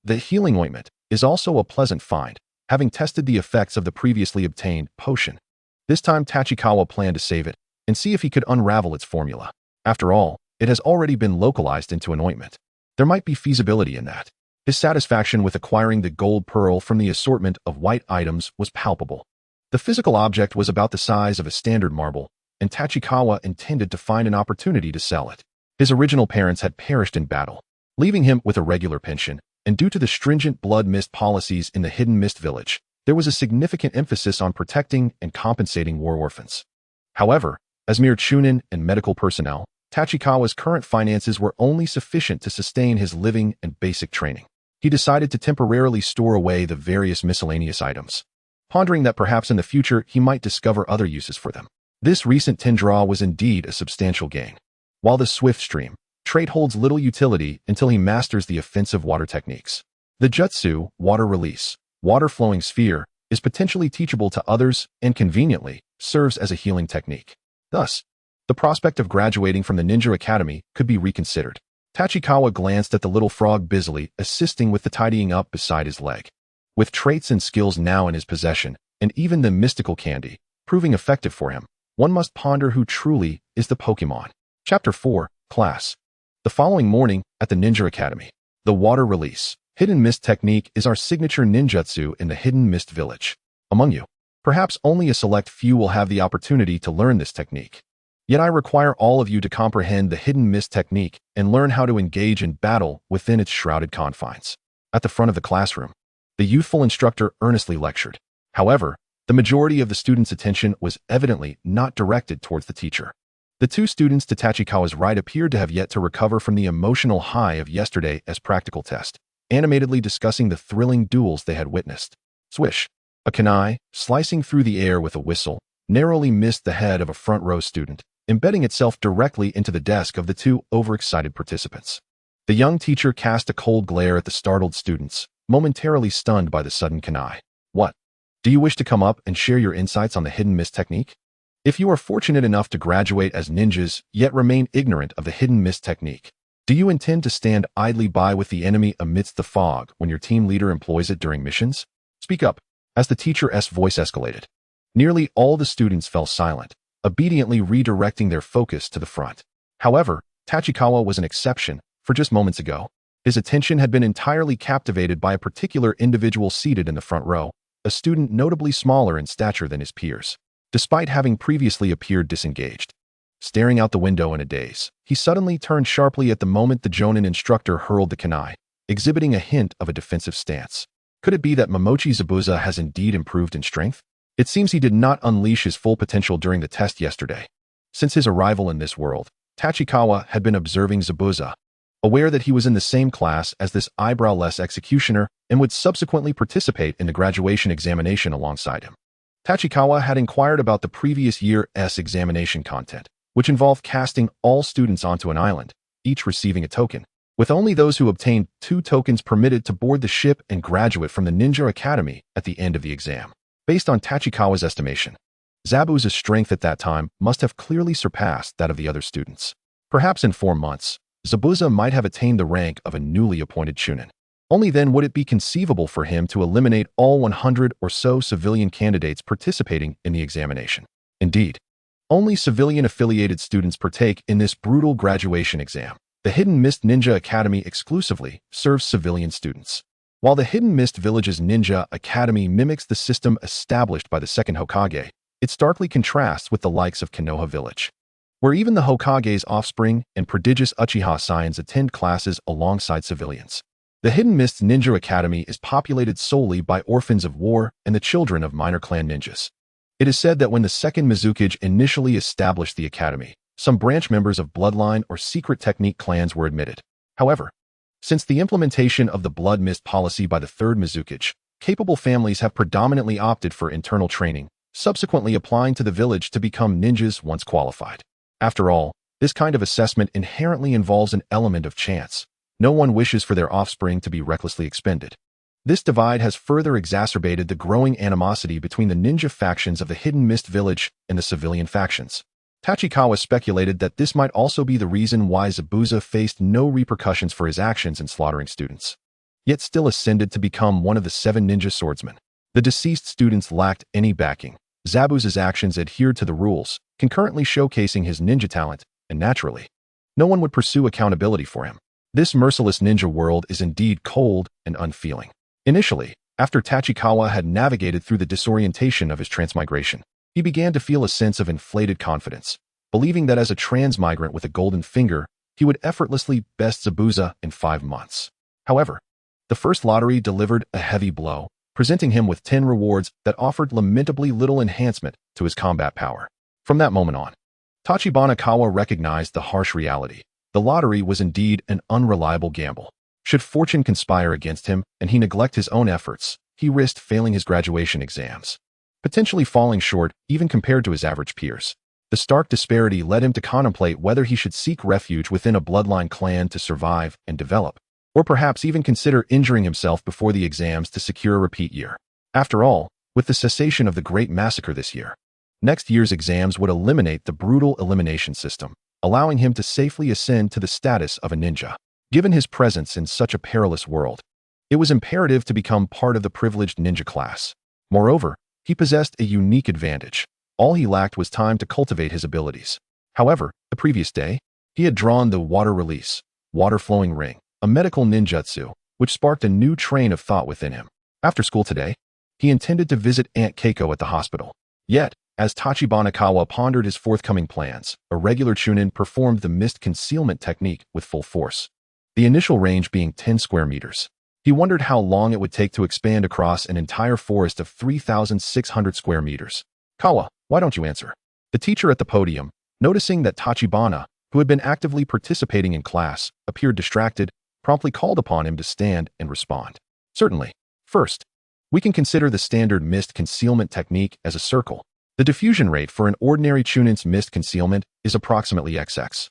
The healing ointment is also a pleasant find, having tested the effects of the previously obtained potion. This time Tachikawa planned to save it and see if he could unravel its formula. After all, it has already been localized into an ointment. There might be feasibility in that. His satisfaction with acquiring the gold pearl from the assortment of white items was palpable. The physical object was about the size of a standard marble, and Tachikawa intended to find an opportunity to sell it. His original parents had perished in battle, leaving him with a regular pension, and due to the stringent blood mist policies in the Hidden Mist Village, there was a significant emphasis on protecting and compensating war orphans. However, as mere chunin and medical personnel, Tachikawa's current finances were only sufficient to sustain his living and basic training. He decided to temporarily store away the various miscellaneous items, pondering that perhaps in the future he might discover other uses for them. This recent Tendraw was indeed a substantial gain. While the Swift Stream trait holds little utility until he masters the offensive water techniques. The Jutsu, Water Release, Water Flowing Sphere, is potentially teachable to others and conveniently serves as a healing technique. Thus, the prospect of graduating from the Ninja Academy could be reconsidered. Tachikawa glanced at the little frog busily assisting with the tidying up beside his leg. With traits and skills now in his possession, and even the mystical candy proving effective for him, one must ponder who truly is the Pokémon. Chapter 4, Class. The following morning, at the Ninja Academy, the Water Release, Hidden Mist technique is our signature ninjutsu in the Hidden Mist Village. Among you, perhaps only a select few will have the opportunity to learn this technique. Yet I require all of you to comprehend the Hidden Mist technique and learn how to engage in battle within its shrouded confines. At the front of the classroom, the youthful instructor earnestly lectured. However, the majority of the students' attention was evidently not directed towards the teacher. The two students to Tachikawa's right appeared to have yet to recover from the emotional high of yesterday as practical test, animatedly discussing the thrilling duels they had witnessed. Swish! A kunai, slicing through the air with a whistle, narrowly missed the head of a front-row student, embedding itself directly into the desk of the two overexcited participants. The young teacher cast a cold glare at the startled students, momentarily stunned by the sudden kunai. What? Do you wish to come up and share your insights on the Hidden Mist technique? If you are fortunate enough to graduate as ninjas yet remain ignorant of the Hidden Mist technique, do you intend to stand idly by with the enemy amidst the fog when your team leader employs it during missions? Speak up, as the teacher's voice escalated. Nearly all the students fell silent, obediently redirecting their focus to the front. However, Tachikawa was an exception, for just moments ago, his attention had been entirely captivated by a particular individual seated in the front row, a student notably smaller in stature than his peers, despite having previously appeared disengaged. Staring out the window in a daze, he suddenly turned sharply at the moment the Jonin instructor hurled the kunai, exhibiting a hint of a defensive stance. Could it be that Momochi Zabuza has indeed improved in strength? It seems he did not unleash his full potential during the test yesterday. Since his arrival in this world, Tachikawa had been observing Zabuza, aware that he was in the same class as this eyebrowless executioner and would subsequently participate in the graduation examination alongside him. Tachikawa had inquired about the previous year's examination content, which involved casting all students onto an island, each receiving a token, with only those who obtained 2 tokens permitted to board the ship and graduate from the Ninja Academy at the end of the exam. Based on Tachikawa's estimation, Zabuza's strength at that time must have clearly surpassed that of the other students. Perhaps in 4 months, Zabuza might have attained the rank of a newly appointed Chunin. Only then would it be conceivable for him to eliminate all 100 or so civilian candidates participating in the examination. Indeed, only civilian-affiliated students partake in this brutal graduation exam. The Hidden Mist Ninja Academy exclusively serves civilian students. While the Hidden Mist Village's Ninja Academy mimics the system established by the second Hokage, it starkly contrasts with the likes of Konoha Village, where even the Hokage's offspring and prodigious Uchiha scions attend classes alongside civilians. The Hidden Mist Ninja Academy is populated solely by orphans of war and the children of minor clan ninjas. It is said that when the second Mizukage initially established the academy, some branch members of bloodline or secret technique clans were admitted. However, since the implementation of the Blood Mist policy by the third Mizukage, capable families have predominantly opted for internal training, subsequently applying to the village to become ninjas once qualified. After all, this kind of assessment inherently involves an element of chance. No one wishes for their offspring to be recklessly expended. This divide has further exacerbated the growing animosity between the ninja factions of the Hidden Mist Village and the civilian factions. Tachikawa speculated that this might also be the reason why Zabuza faced no repercussions for his actions in slaughtering students, yet still ascended to become one of the 7 ninja swordsmen. The deceased students lacked any backing. Zabuza's actions adhered to the rules, concurrently showcasing his ninja talent, and naturally, no one would pursue accountability for him. This merciless ninja world is indeed cold and unfeeling. Initially, after Tachikawa had navigated through the disorientation of his transmigration, he began to feel a sense of inflated confidence, believing that as a transmigrant with a golden finger, he would effortlessly best Zabuza in 5 months. However, the first lottery delivered a heavy blow, presenting him with 10 rewards that offered lamentably little enhancement to his combat power. From that moment on, Tachibana recognized the harsh reality. The lottery was indeed an unreliable gamble. Should fortune conspire against him and he neglect his own efforts, he risked failing his graduation exams, potentially falling short even compared to his average peers. The stark disparity led him to contemplate whether he should seek refuge within a bloodline clan to survive and develop, or perhaps even consider injuring himself before the exams to secure a repeat year. After all, with the cessation of the Great Massacre this year, next year's exams would eliminate the brutal elimination system, allowing him to safely ascend to the status of a ninja. Given his presence in such a perilous world, it was imperative to become part of the privileged ninja class. Moreover, he possessed a unique advantage. All he lacked was time to cultivate his abilities. However, the previous day, he had drawn the water release, water flowing ring, a medical ninjutsu, which sparked a new train of thought within him. After school today, he intended to visit Aunt Keiko at the hospital. Yet, as Tachibana pondered his forthcoming plans, a regular Chunin performed the mist concealment technique with full force, the initial range being 10 square meters. He wondered how long it would take to expand across an entire forest of 3,600 square meters. Kawa, why don't you answer? The teacher at the podium, noticing that Tachibana, who had been actively participating in class, appeared distracted, promptly called upon him to stand and respond. Certainly. First, we can consider the standard mist concealment technique as a circle. The diffusion rate for an ordinary Chunin's mist concealment is approximately XX.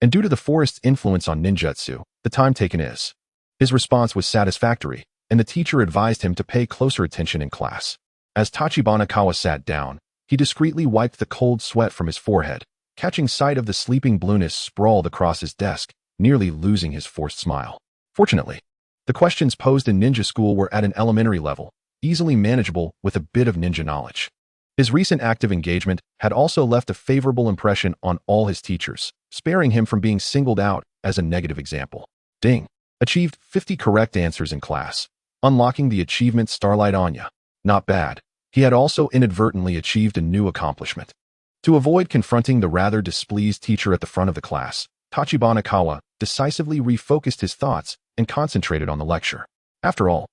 And due to the forest's influence on ninjutsu, the time taken is. His response was satisfactory, and the teacher advised him to pay closer attention in class. As Tachibana sat down, he discreetly wiped the cold sweat from his forehead, catching sight of the sleeping blueness sprawled across his desk, nearly losing his forced smile. Fortunately, the questions posed in ninja school were at an elementary level, easily manageable with a bit of ninja knowledge. His recent active engagement had also left a favorable impression on all his teachers, sparing him from being singled out as a negative example. Ding! Achieved 50 correct answers in class, unlocking the achievement Starlight Anya. Not bad. He had also inadvertently achieved a new accomplishment. To avoid confronting the rather displeased teacher at the front of the class, Tachibana decisively refocused his thoughts and concentrated on the lecture. After all,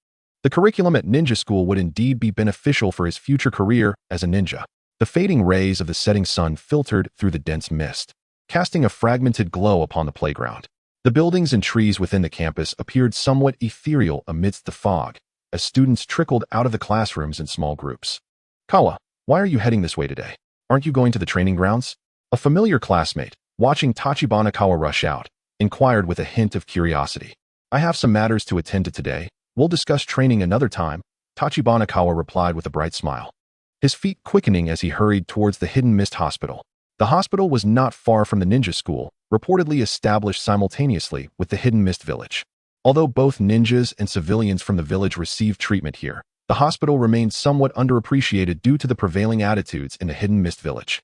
the curriculum at ninja school would indeed be beneficial for his future career as a ninja. The fading rays of the setting sun filtered through the dense mist, casting a fragmented glow upon the playground. The buildings and trees within the campus appeared somewhat ethereal amidst the fog, as students trickled out of the classrooms in small groups. Kawa, Why are you heading this way today? Aren't you going to the training grounds? A familiar classmate, watching Tachibana rush out, inquired with a hint of curiosity. I have some matters to attend to today. We'll discuss training another time, Tachibana replied with a bright smile, his feet quickening as he hurried towards the Hidden Mist Hospital. The hospital was not far from the ninja school, reportedly established simultaneously with the Hidden Mist Village. Although both ninjas and civilians from the village received treatment here, the hospital remained somewhat underappreciated due to the prevailing attitudes in the Hidden Mist Village.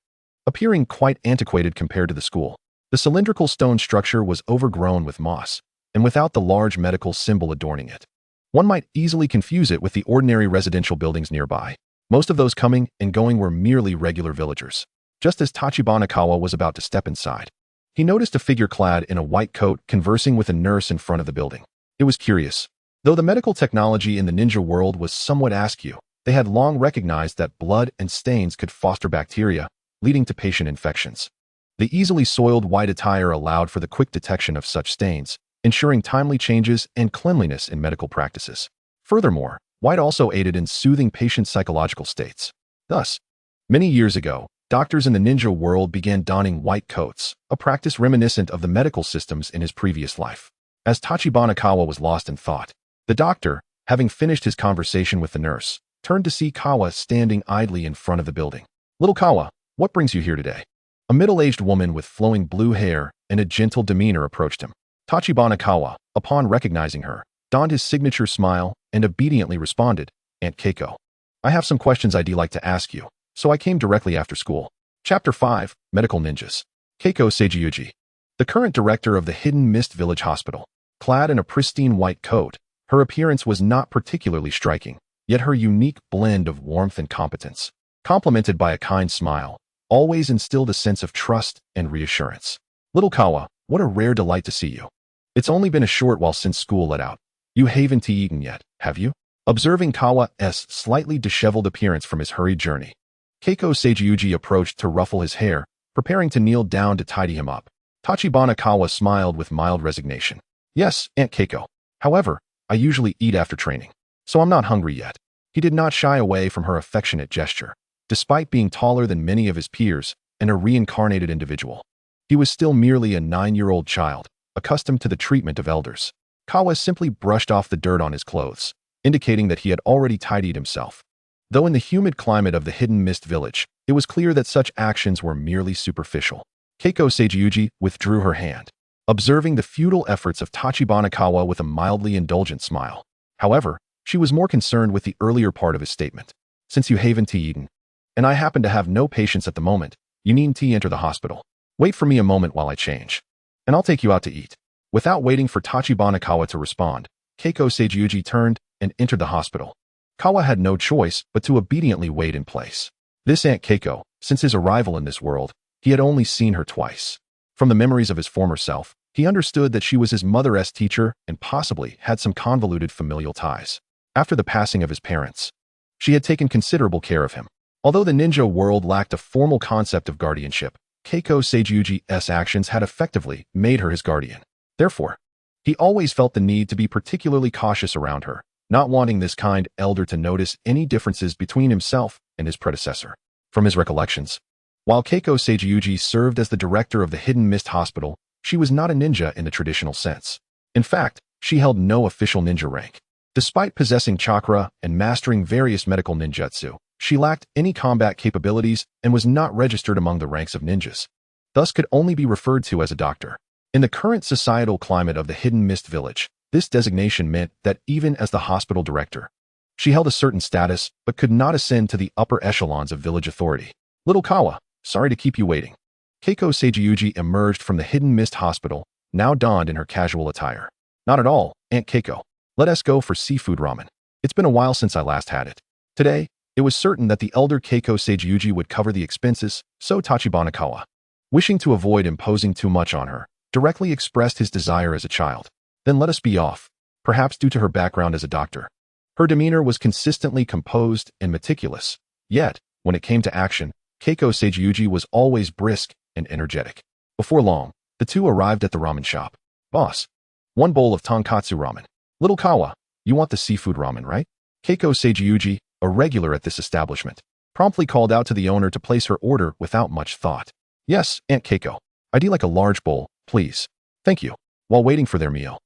Appearing quite antiquated compared to the school, the cylindrical stone structure was overgrown with moss, and without the large medical symbol adorning it. One might easily confuse it with the ordinary residential buildings nearby. Most of those coming and going were merely regular villagers. Just as Tachibana was about to step inside, he noticed a figure clad in a white coat conversing with a nurse in front of the building. It was curious. Though the medical technology in the ninja world was somewhat askew, they had long recognized that blood and stains could foster bacteria, leading to patient infections. The easily soiled white attire allowed for the quick detection of such stains, ensuring timely changes and cleanliness in medical practices. Furthermore, white also aided in soothing patients' psychological states. Thus, many years ago, doctors in the ninja world began donning white coats, a practice reminiscent of the medical systems in his previous life. As Tachibana was lost in thought, the doctor, having finished his conversation with the nurse, turned to see Kawa standing idly in front of the building. Little Kawa, what brings you here today? A middle-aged woman with flowing blue hair and a gentle demeanor approached him. Tachibana, upon recognizing her, donned his signature smile and obediently responded, Aunt Keiko. I have some questions I'd like to ask you, so I came directly after school. Chapter 5, Medical Ninjas. Keiko Seiji, the current director of the Hidden Mist Village Hospital. Clad in a pristine white coat, her appearance was not particularly striking, yet her unique blend of warmth and competence, complemented by a kind smile, always instilled a sense of trust and reassurance. Little Kawa, what a rare delight to see you. It's only been a short while since school let out. You haven't eaten yet, have you? Observing Kawa's slightly disheveled appearance from his hurried journey, Keiko Seiji approached to ruffle his hair, preparing to kneel down to tidy him up. Tachibana smiled with mild resignation. Yes, Aunt Keiko. However, I usually eat after training, so I'm not hungry yet. He did not shy away from her affectionate gesture. Despite being taller than many of his peers and a reincarnated individual, he was still merely a 9-year-old child, accustomed to the treatment of elders. Kawa simply brushed off the dirt on his clothes, indicating that he had already tidied himself. Though in the humid climate of the Hidden Mist Village, it was clear that such actions were merely superficial. Keiko Seiji withdrew her hand, observing the futile efforts of Tachibana with a mildly indulgent smile. However, she was more concerned with the earlier part of his statement. Since you haven't eaten, and I happen to have no patience at the moment, you needn't enter the hospital. Wait for me a moment while I change, and I'll take you out to eat. Without waiting for Tachibana to respond, Keiko Seiji turned and entered the hospital. Kawa had no choice but to obediently wait in place. This Aunt Keiko, since his arrival in this world, he had only seen her twice. From the memories of his former self, he understood that she was his mother's teacher and possibly had some convoluted familial ties. After the passing of his parents, she had taken considerable care of him. Although the ninja world lacked a formal concept of guardianship, Keiko Seiji's actions had effectively made her his guardian. Therefore, he always felt the need to be particularly cautious around her, not wanting this kind elder to notice any differences between himself and his predecessor. From his recollections, while Keiko Seiji served as the director of the Hidden Mist Hospital, she was not a ninja in the traditional sense. In fact, she held no official ninja rank. Despite possessing chakra and mastering various medical ninjutsu, she lacked any combat capabilities and was not registered among the ranks of ninjas, thus could only be referred to as a doctor. In the current societal climate of the Hidden Mist Village, this designation meant that even as the hospital director, she held a certain status but could not ascend to the upper echelons of village authority. Little Kawa, sorry to keep you waiting. Keiko Seiji emerged from the Hidden Mist Hospital, now donned in her casual attire. Not at all, Aunt Keiko. Let us go for seafood ramen. It's been a while since I last had it. Today, it was certain that the elder Keiko Seiji would cover the expenses, so Tachibana, wishing to avoid imposing too much on her, directly expressed his desire as a child. Then let us be off, perhaps due to her background as a doctor. Her demeanor was consistently composed and meticulous, yet, when it came to action, Keiko Seiji was always brisk and energetic. Before long, the two arrived at the ramen shop. Boss, one bowl of tonkatsu ramen. Little Kawa, you want the seafood ramen, right? Keiko Seiji, a regular at this establishment, promptly called out to the owner to place her order without much thought. Yes, Aunt Keiko. I'd like a large bowl, please. Thank you. While waiting for their meal,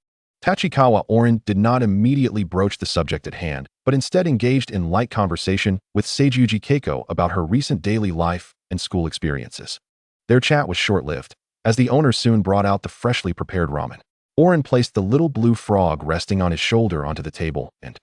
Tachikawa Orin did not immediately broach the subject at hand, but instead engaged in light conversation with Seiyuji Keiko about her recent daily life and school experiences. Their chat was short-lived, as the owner soon brought out the freshly prepared ramen. Orin placed the little blue frog resting on his shoulder onto the table and,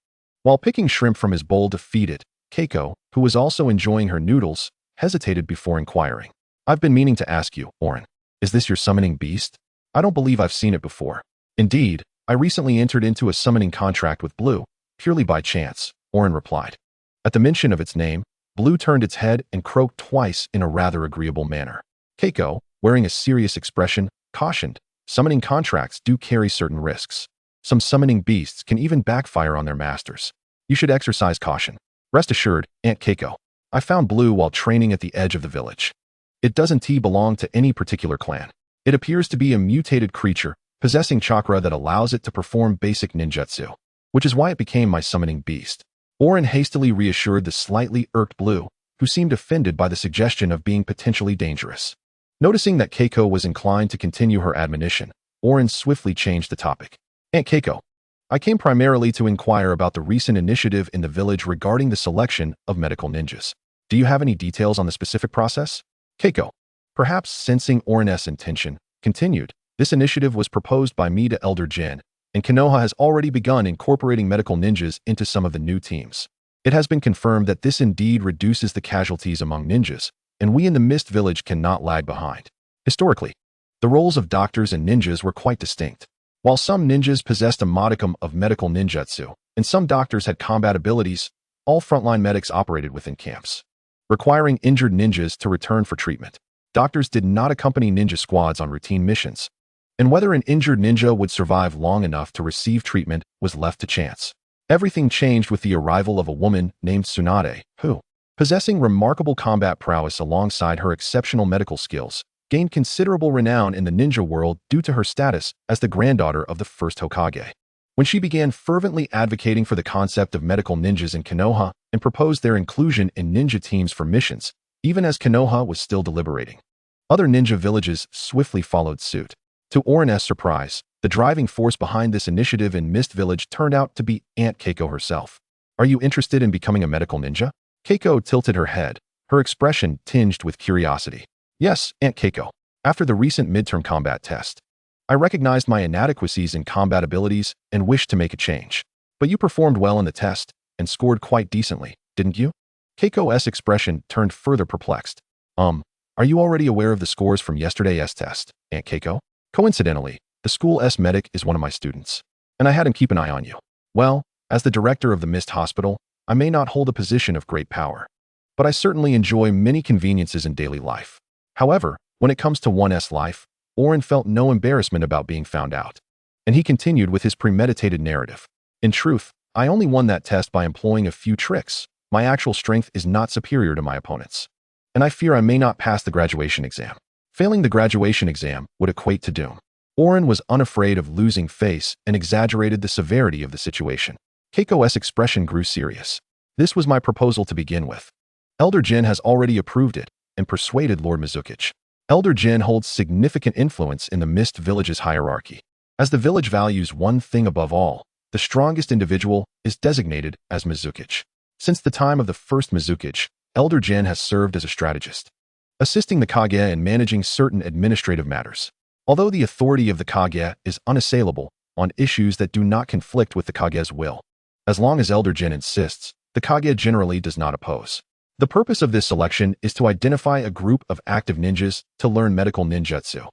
while picking shrimp from his bowl to feed it, Keiko, who was also enjoying her noodles, hesitated before inquiring. I've been meaning to ask you, Orin, is this your summoning beast? I don't believe I've seen it before. Indeed, I recently entered into a summoning contract with Blue, purely by chance, Orin replied. At the mention of its name, Blue turned its head and croaked twice in a rather agreeable manner. Keiko, wearing a serious expression, cautioned, summoning contracts do carry certain risks. Some summoning beasts can even backfire on their masters. You should exercise caution. Rest assured, Aunt Keiko, I found Blue while training at the edge of the village. It doesn't belong to any particular clan. It appears to be a mutated creature, possessing chakra that allows it to perform basic ninjutsu, which is why it became my summoning beast. Orin hastily reassured the slightly irked Blue, who seemed offended by the suggestion of being potentially dangerous. Noticing that Keiko was inclined to continue her admonition, Orin swiftly changed the topic. Aunt Keiko, I came primarily to inquire about the recent initiative in the village regarding the selection of medical ninjas. Do you have any details on the specific process? Keiko, perhaps sensing Orin's intention, continued. This initiative was proposed by me to Elder Jin, and Konoha has already begun incorporating medical ninjas into some of the new teams. It has been confirmed that this indeed reduces the casualties among ninjas, and we in the Mist Village cannot lag behind. Historically, the roles of doctors and ninjas were quite distinct. While some ninjas possessed a modicum of medical ninjutsu, and some doctors had combat abilities, all frontline medics operated within camps, requiring injured ninjas to return for treatment. Doctors did not accompany ninja squads on routine missions, and whether an injured ninja would survive long enough to receive treatment was left to chance. Everything changed with the arrival of a woman named Tsunade, who, possessing remarkable combat prowess alongside her exceptional medical skills, gained considerable renown in the ninja world due to her status as the granddaughter of the first Hokage. When she began fervently advocating for the concept of medical ninjas in Konoha and proposed their inclusion in ninja teams for missions, even as Konoha was still deliberating, other ninja villages swiftly followed suit. To Orin's surprise, the driving force behind this initiative in Mist Village turned out to be Aunt Keiko herself. Are you interested in becoming a medical ninja? Keiko tilted her head, her expression tinged with curiosity. Yes, Aunt Keiko. After the recent midterm combat test, I recognized my inadequacies in combat abilities and wished to make a change. But you performed well in the test and scored quite decently, didn't you? Keiko's expression turned further perplexed. Are you already aware of the scores from yesterday's test, Aunt Keiko? Coincidentally, the school's medic is one of my students, and I had him keep an eye on you. Well, as the director of the Mist Hospital, I may not hold a position of great power, but I certainly enjoy many conveniences in daily life. However, when it comes to one's life, Orin felt no embarrassment about being found out, and he continued with his premeditated narrative. In truth, I only won that test by employing a few tricks. My actual strength is not superior to my opponents, and I fear I may not pass the graduation exam. Failing the graduation exam would equate to doom. Orin was unafraid of losing face and exaggerated the severity of the situation. Keiko's expression grew serious. This was my proposal to begin with. Elder Jin has already approved it and persuaded Lord Mizukage. Elder Jin holds significant influence in the Mist Village's hierarchy. As the village values one thing above all, the strongest individual is designated as Mizukage. Since the time of the first Mizukage, Elder Jin has served as a strategist, assisting the Kage in managing certain administrative matters. Although the authority of the Kage is unassailable on issues that do not conflict with the Kage's will, as long as Elder Jin insists, the Kage generally does not oppose. The purpose of this selection is to identify a group of active ninjas to learn medical ninjutsu,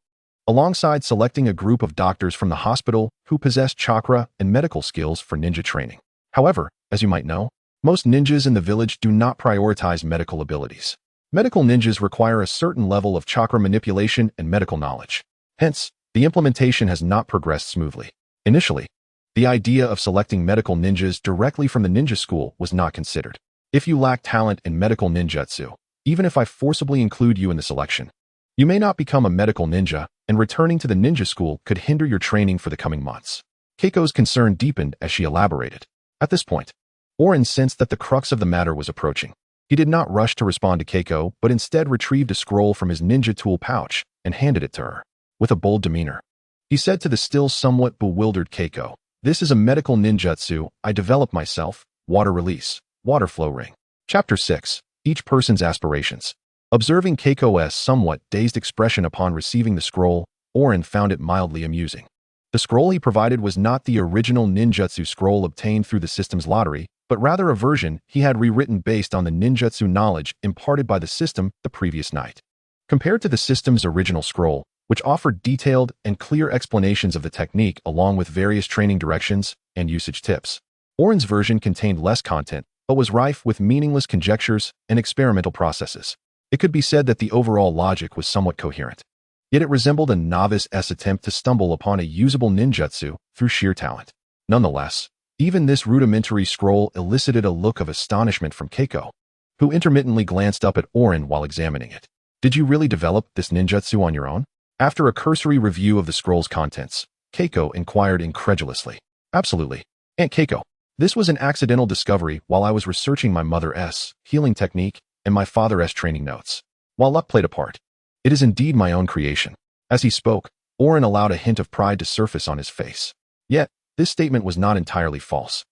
alongside selecting a group of doctors from the hospital who possess chakra and medical skills for ninja training. However, as you might know, most ninjas in the village do not prioritize medical abilities. Medical ninjas require a certain level of chakra manipulation and medical knowledge. Hence, the implementation has not progressed smoothly. Initially, the idea of selecting medical ninjas directly from the ninja school was not considered. If you lack talent in medical ninjutsu, even if I forcibly include you in the selection, you may not become a medical ninja, and returning to the ninja school could hinder your training for the coming months. Keiko's concern deepened as she elaborated. At this point, Orin sensed that the crux of the matter was approaching. He did not rush to respond to Keiko, but instead retrieved a scroll from his ninja tool pouch and handed it to her. With a bold demeanor, he said to the still somewhat bewildered Keiko, "This is a medical ninjutsu I developed myself, water release, water flow ring." Chapter 6. Each person's aspirations. Observing Keiko's somewhat dazed expression upon receiving the scroll, Oren found it mildly amusing. The scroll he provided was not the original ninjutsu scroll obtained through the system's lottery, but rather a version he had rewritten based on the ninjutsu knowledge imparted by the system the previous night. Compared to the system's original scroll, which offered detailed and clear explanations of the technique along with various training directions and usage tips, Oren's version contained less content, but was rife with meaningless conjectures and experimental processes. It could be said that the overall logic was somewhat coherent. Yet it resembled a novice's attempt to stumble upon a usable ninjutsu through sheer talent. Nonetheless, even this rudimentary scroll elicited a look of astonishment from Keiko, who intermittently glanced up at Oren while examining it. "Did you really develop this ninjutsu on your own?" After a cursory review of the scroll's contents, Keiko inquired incredulously. "Absolutely, Aunt Keiko. This was an accidental discovery while I was researching my mother's healing technique and my father's training notes. While luck played a part, it is indeed my own creation." As he spoke, Oren allowed a hint of pride to surface on his face. Yet, this statement was not entirely false.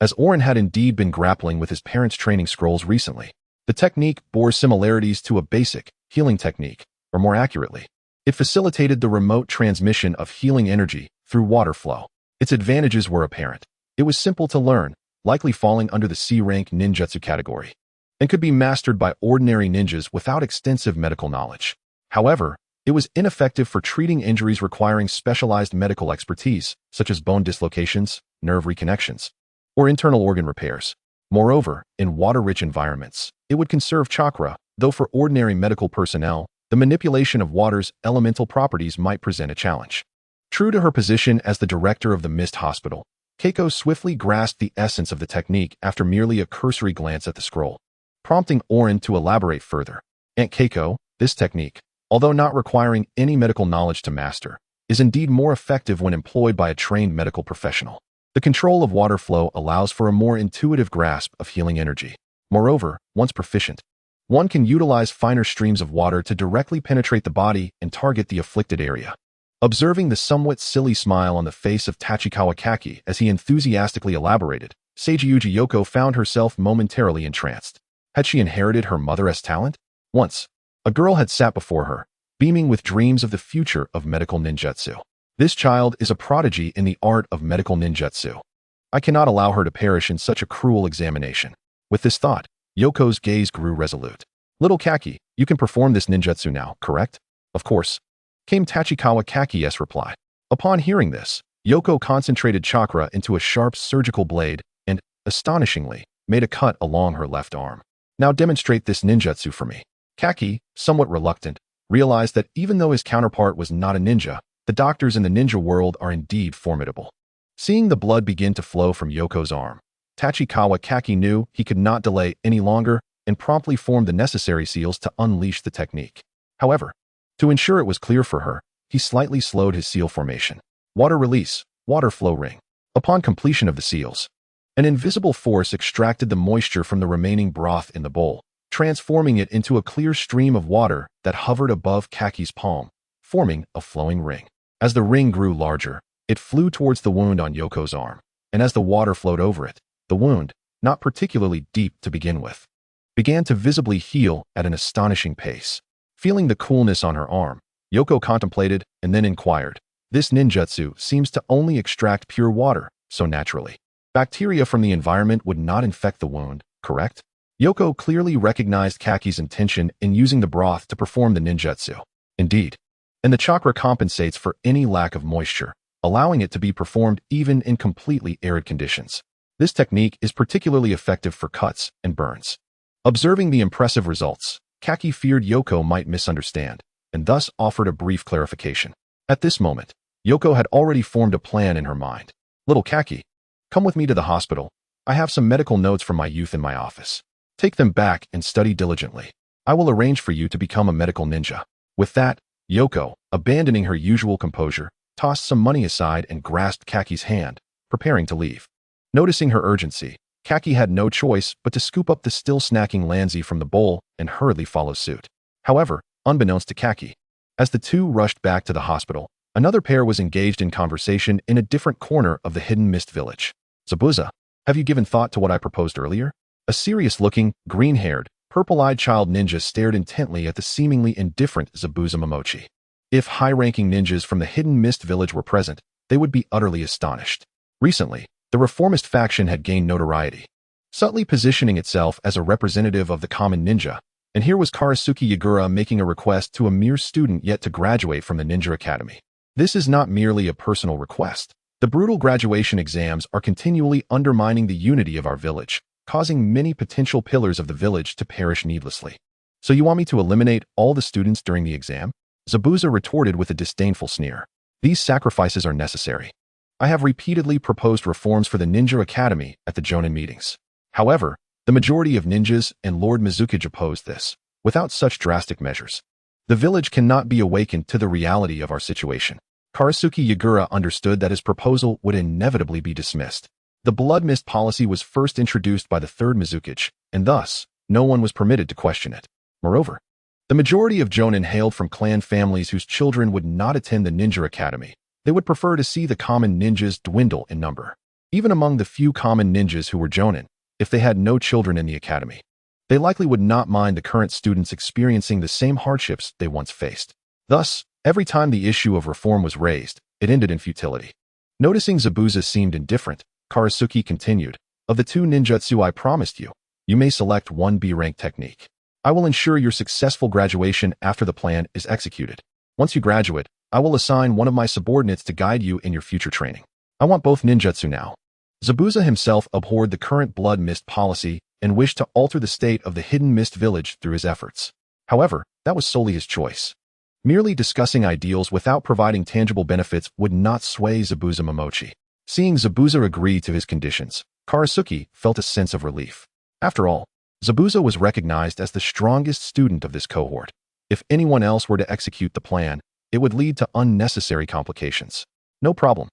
As Oren had indeed been grappling with his parents' training scrolls recently, the technique bore similarities to a basic healing technique, or more accurately, it facilitated the remote transmission of healing energy through water flow. Its advantages were apparent. It was simple to learn, likely falling under the C-rank ninjutsu category, and could be mastered by ordinary ninjas without extensive medical knowledge. However, it was ineffective for treating injuries requiring specialized medical expertise, such as bone dislocations, nerve reconnections, or internal organ repairs. Moreover, in water-rich environments, it would conserve chakra, though for ordinary medical personnel, the manipulation of water's elemental properties might present a challenge. True to her position as the director of the Mist Hospital, Keiko swiftly grasped the essence of the technique after merely a cursory glance at the scroll, prompting Oren to elaborate further. "Aunt Keiko, this technique, although not requiring any medical knowledge to master, is indeed more effective when employed by a trained medical professional. The control of water flow allows for a more intuitive grasp of healing energy. Moreover, once proficient, one can utilize finer streams of water to directly penetrate the body and target the afflicted area." Observing the somewhat silly smile on the face of Tachibana as he enthusiastically elaborated, Seiyuji Yoko found herself momentarily entranced. Had she inherited her mother's talent? Once, a girl had sat before her, beaming with dreams of the future of medical ninjutsu. "This child is a prodigy in the art of medical ninjutsu. I cannot allow her to perish in such a cruel examination." With this thought, Yoko's gaze grew resolute. "Little Kaki, you can perform this ninjutsu now, correct?" "Of course," came Tachibana's reply. Upon hearing this, Yoko concentrated chakra into a sharp surgical blade and, astonishingly, made a cut along her left arm. "Now demonstrate this ninjutsu for me." Kaki, somewhat reluctant, realized that even though his counterpart was not a ninja, the doctors in the ninja world are indeed formidable. Seeing the blood begin to flow from Yoko's arm, Tachibana knew he could not delay any longer and promptly formed the necessary seals to unleash the technique. However, to ensure it was clear for her, he slightly slowed his seal formation. Water release, water flow ring. Upon completion of the seals, an invisible force extracted the moisture from the remaining broth in the bowl, transforming it into a clear stream of water that hovered above Kaki's palm, forming a flowing ring. As the ring grew larger, it flew towards the wound on Yoko's arm, and as the water flowed over it, the wound, not particularly deep to begin with, began to visibly heal at an astonishing pace. Feeling the coolness on her arm, Yoko contemplated and then inquired, "This ninjutsu seems to only extract pure water, so naturally. Bacteria from the environment would not infect the wound, correct?" Yoko clearly recognized Kaki's intention in using the broth to perform the ninjutsu. Indeed, and the chakra compensates for any lack of moisture, allowing it to be performed even in completely arid conditions. This technique is particularly effective for cuts and burns. Observing the impressive results, Kaki feared Yoko might misunderstand, and thus offered a brief clarification. At this moment, Yoko had already formed a plan in her mind. "Little Kaki, come with me to the hospital. I have some medical notes from my youth in my office. Take them back and study diligently. I will arrange for you to become a medical ninja." With that, Yoko, abandoning her usual composure, tossed some money aside and grasped Kaki's hand, preparing to leave. Noticing her urgency, Kaki had no choice but to scoop up the still snacking Lanzi from the bowl and hurriedly follow suit. However, unbeknownst to Kaki, as the two rushed back to the hospital, another pair was engaged in conversation in a different corner of the hidden mist village. Zabuza, have you given thought to what I proposed earlier? A serious-looking, green-haired, purple-eyed child ninja stared intently at the seemingly indifferent Zabuza Momochi. If high-ranking ninjas from the hidden mist village were present, they would be utterly astonished. Recently, the reformist faction had gained notoriety, subtly positioning itself as a representative of the common ninja, and here was Karasuke Yagura making a request to a mere student yet to graduate from the Ninja Academy. This is not merely a personal request. The brutal graduation exams are continually undermining the unity of our village, causing many potential pillars of the village to perish needlessly. So you want me to eliminate all the students during the exam? Zabuza retorted with a disdainful sneer. These sacrifices are necessary. I have repeatedly proposed reforms for the Ninja Academy at the Jonin meetings. However, the majority of ninjas and Lord Mizukage opposed this. Without such drastic measures, the village cannot be awakened to the reality of our situation. Karasuke Yagura understood that his proposal would inevitably be dismissed. The blood mist policy was first introduced by the third Mizukage, and thus, no one was permitted to question it. Moreover, the majority of Jonin hailed from clan families whose children would not attend the Ninja Academy. They would prefer to see the common ninjas dwindle in number. Even among the few common ninjas who were Jonin, if they had no children in the academy, they likely would not mind the current students experiencing the same hardships they once faced. Thus, every time the issue of reform was raised, it ended in futility. Noticing Zabuza seemed indifferent, Karasuke continued, of the two ninjutsu I promised you, you may select one B-rank technique. I will ensure your successful graduation after the plan is executed. Once you graduate, I will assign one of my subordinates to guide you in your future training. I want both ninjutsu now. Zabuza himself abhorred the current blood mist policy and wished to alter the state of the hidden mist village through his efforts. However, that was solely his choice. Merely discussing ideals without providing tangible benefits would not sway Zabuza Momochi. Seeing Zabuza agree to his conditions, Karasuke felt a sense of relief. After all, Zabuza was recognized as the strongest student of this cohort. If anyone else were to execute the plan, it would lead to unnecessary complications. No problem.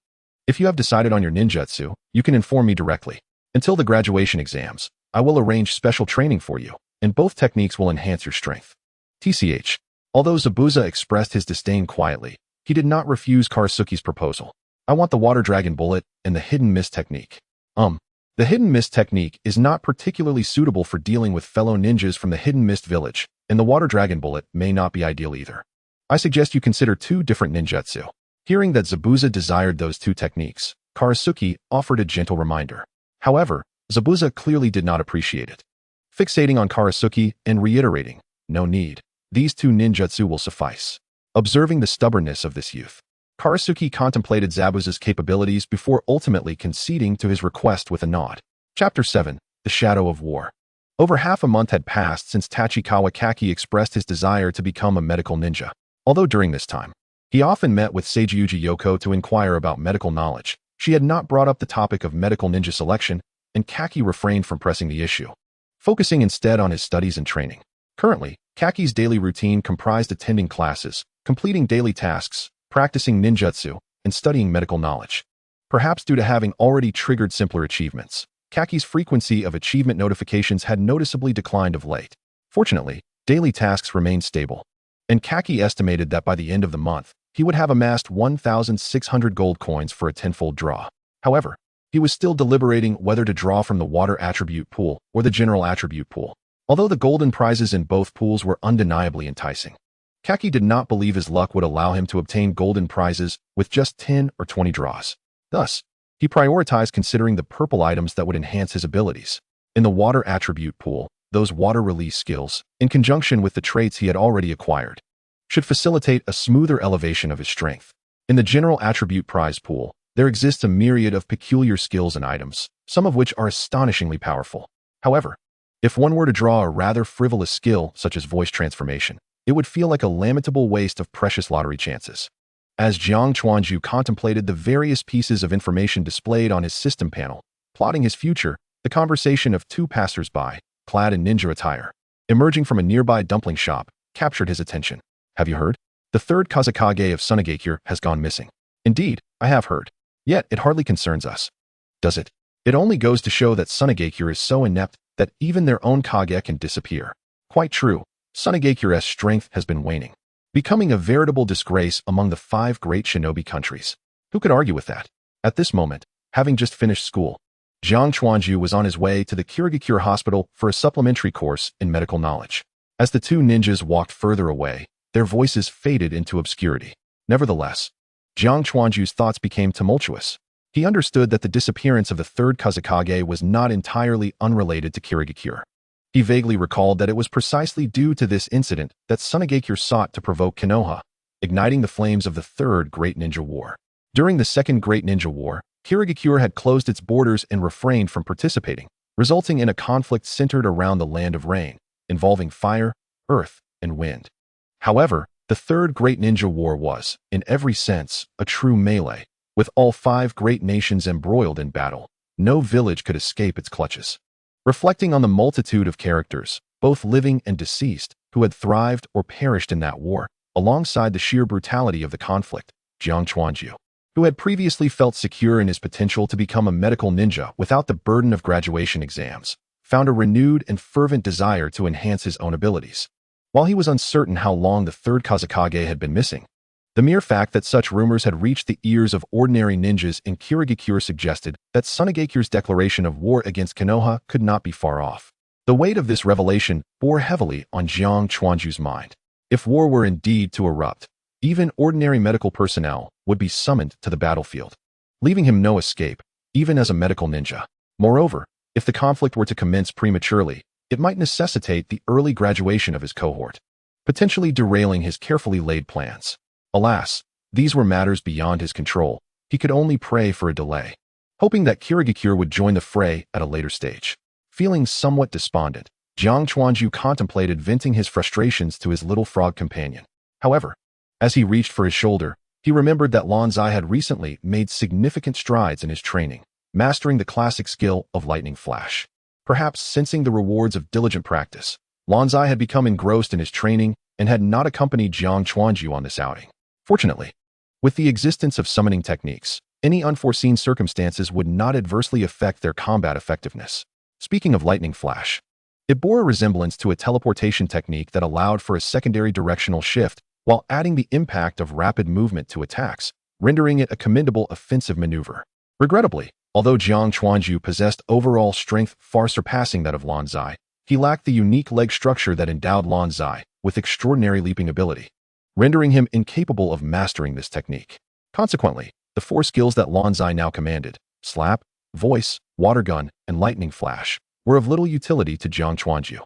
If you have decided on your ninjutsu, you can inform me directly. Until the graduation exams, I will arrange special training for you, and both techniques will enhance your strength. TCH. Although Zabuza expressed his disdain quietly, he did not refuse Karasuke's proposal. I want the water dragon bullet and the hidden mist technique. The hidden mist technique is not particularly suitable for dealing with fellow ninjas from the hidden mist village, and the water dragon bullet may not be ideal either. I suggest you consider two different ninjutsu. Hearing that Zabuza desired those two techniques, Karasuke offered a gentle reminder. However, Zabuza clearly did not appreciate it. Fixating on Karasuke and reiterating, no need, these two ninjutsu will suffice. Observing the stubbornness of this youth, Karasuke contemplated Zabuza's capabilities before ultimately conceding to his request with a nod. Chapter 7. The Shadow of War. Over half a month had passed since Tachikawa Kaki expressed his desire to become a medical ninja. Although during this time, he often met with Seiyuji Yoko to inquire about medical knowledge, she had not brought up the topic of medical ninja selection, and Kaki refrained from pressing the issue, focusing instead on his studies and training. Currently, Kaki's daily routine comprised attending classes, completing daily tasks, practicing ninjutsu, and studying medical knowledge. Perhaps due to having already triggered simpler achievements, Kaki's frequency of achievement notifications had noticeably declined of late. Fortunately, daily tasks remained stable, and Kaki estimated that by the end of the month, he would have amassed 1,600 gold coins for a tenfold draw. However, he was still deliberating whether to draw from the water attribute pool or the general attribute pool. Although the golden prizes in both pools were undeniably enticing, Kaki did not believe his luck would allow him to obtain golden prizes with just 10 or 20 draws. Thus, he prioritized considering the purple items that would enhance his abilities. In the water attribute pool, those water release skills, in conjunction with the traits he had already acquired, should facilitate a smoother elevation of his strength. In the general attribute prize pool, there exists a myriad of peculiar skills and items, some of which are astonishingly powerful. However, if one were to draw a rather frivolous skill such as voice transformation, it would feel like a lamentable waste of precious lottery chances. As Jiang Chuanju contemplated the various pieces of information displayed on his system panel, plotting his future, the conversation of two passers-by, clad in ninja attire, emerging from a nearby dumpling shop, captured his attention. Have you heard? The third Kazakage of Sunagakure has gone missing. Indeed, I have heard. Yet, it hardly concerns us. Does it? It only goes to show that Tsunegakure is so inept that even their own Kage can disappear. Quite true, Tsunegakure's strength has been waning, becoming a veritable disgrace among the 5 great shinobi countries. Who could argue with that? At this moment, having just finished school, Jiang Chuanju was on his way to the Kirigakure Hospital for a supplementary course in medical knowledge. As the 2 ninjas walked further away, their voices faded into obscurity. Nevertheless, Jiang Chuanju's thoughts became tumultuous. He understood that the disappearance of the 3rd Kazekage was not entirely unrelated to Kirigakure. He vaguely recalled that it was precisely due to this incident that Tsunegakure sought to provoke Konoha, igniting the flames of the 3rd Great Ninja War. During the 2nd Great Ninja War, Kirigakure had closed its borders and refrained from participating, resulting in a conflict centered around the Land of Rain, involving fire, earth, and wind. However, the 3rd Great Ninja War was, in every sense, a true melee. With all 5 great nations embroiled in battle, no village could escape its clutches. Reflecting on the multitude of characters, both living and deceased, who had thrived or perished in that war, alongside the sheer brutality of the conflict, Jiang Chuanju, who had previously felt secure in his potential to become a medical ninja without the burden of graduation exams, found a renewed and fervent desire to enhance his own abilities. While he was uncertain how long the 3rd Kazekage had been missing, the mere fact that such rumors had reached the ears of ordinary ninjas in Kirigakure suggested that Tsunegakure's declaration of war against Konoha could not be far off. The weight of this revelation bore heavily on Jiang Chuanju's mind. If war were indeed to erupt, even ordinary medical personnel would be summoned to the battlefield, leaving him no escape, even as a medical ninja. Moreover, if the conflict were to commence prematurely, it might necessitate the early graduation of his cohort, potentially derailing his carefully laid plans. Alas, these were matters beyond his control. He could only pray for a delay, hoping that Kirigakure would join the fray at a later stage. Feeling somewhat despondent, Jiang Chuanju contemplated venting his frustrations to his little frog companion. However, as he reached for his shoulder, he remembered that Lanzai had recently made significant strides in his training, mastering the classic skill of lightning flash. Perhaps sensing the rewards of diligent practice, Lanzai had become engrossed in his training and had not accompanied Jiang Chuanju on this outing. Fortunately, with the existence of summoning techniques, any unforeseen circumstances would not adversely affect their combat effectiveness. Speaking of lightning flash, it bore a resemblance to a teleportation technique that allowed for a secondary directional shift while adding the impact of rapid movement to attacks, rendering it a commendable offensive maneuver. Regrettably, although Jiang Chuanju possessed overall strength far surpassing that of Lanzai, he lacked the unique leg structure that endowed Lanzai with extraordinary leaping ability, rendering him incapable of mastering this technique. Consequently, the 4 skills that Lanzai now commanded, slap, voice, water gun, and lightning flash, were of little utility to Jiang Chuanju,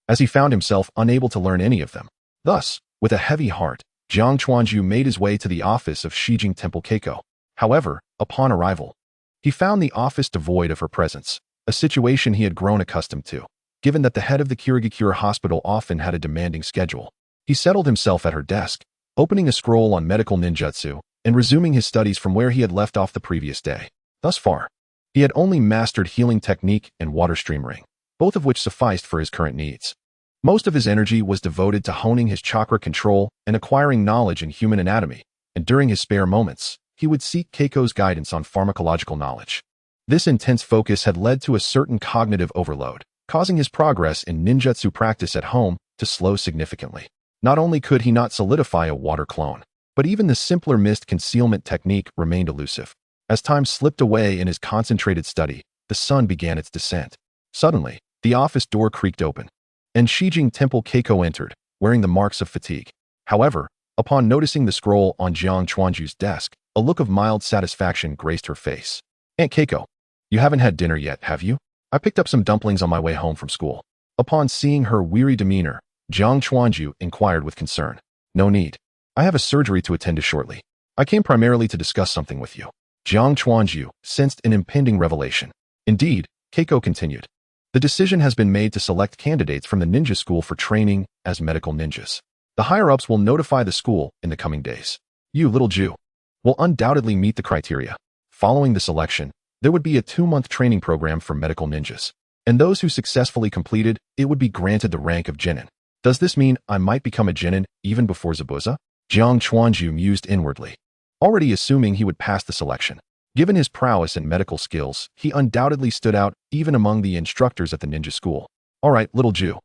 as he found himself unable to learn any of them. Thus, with a heavy heart, Jiang Chuanju made his way to the office of Shijing Temple Keiko. However, upon arrival, he found the office devoid of her presence, a situation he had grown accustomed to, given that the head of the Kirigakure Hospital often had a demanding schedule. He settled himself at her desk, opening a scroll on medical ninjutsu, and resuming his studies from where he had left off the previous day. Thus far, he had only mastered healing technique and water stream ring, both of which sufficed for his current needs. Most of his energy was devoted to honing his chakra control and acquiring knowledge in human anatomy, and during his spare moments, he would seek Keiko's guidance on pharmacological knowledge. This intense focus had led to a certain cognitive overload, causing his progress in ninjutsu practice at home to slow significantly. Not only could he not solidify a water clone, but even the simpler mist concealment technique remained elusive. As time slipped away in his concentrated study, the sun began its descent. Suddenly, the office door creaked open, and Shijing Temple Keiko entered, wearing the marks of fatigue. However, upon noticing the scroll on Jiang Chuanju's desk, a look of mild satisfaction graced her face. "Aunt Keiko, you haven't had dinner yet, have you? I picked up some dumplings on my way home from school." Upon seeing her weary demeanor, Jiang Chuanju inquired with concern. "No need. I have a surgery to attend to shortly. I came primarily to discuss something with you." Jiang Chuanju sensed an impending revelation. "Indeed," Keiko continued, "the decision has been made to select candidates from the ninja school for training as medical ninjas. The higher-ups will notify the school in the coming days. You, little Jew, will undoubtedly meet the criteria. Following the selection, there would be a 2-month training program for medical ninjas, and those who successfully completed it would be granted the rank of genin. Does this mean I might become a genin even before Zabuza?" Jiang Chuanju mused inwardly, already assuming he would pass the selection. Given his prowess and medical skills, he undoubtedly stood out even among the instructors at the ninja school. All right, little Jew.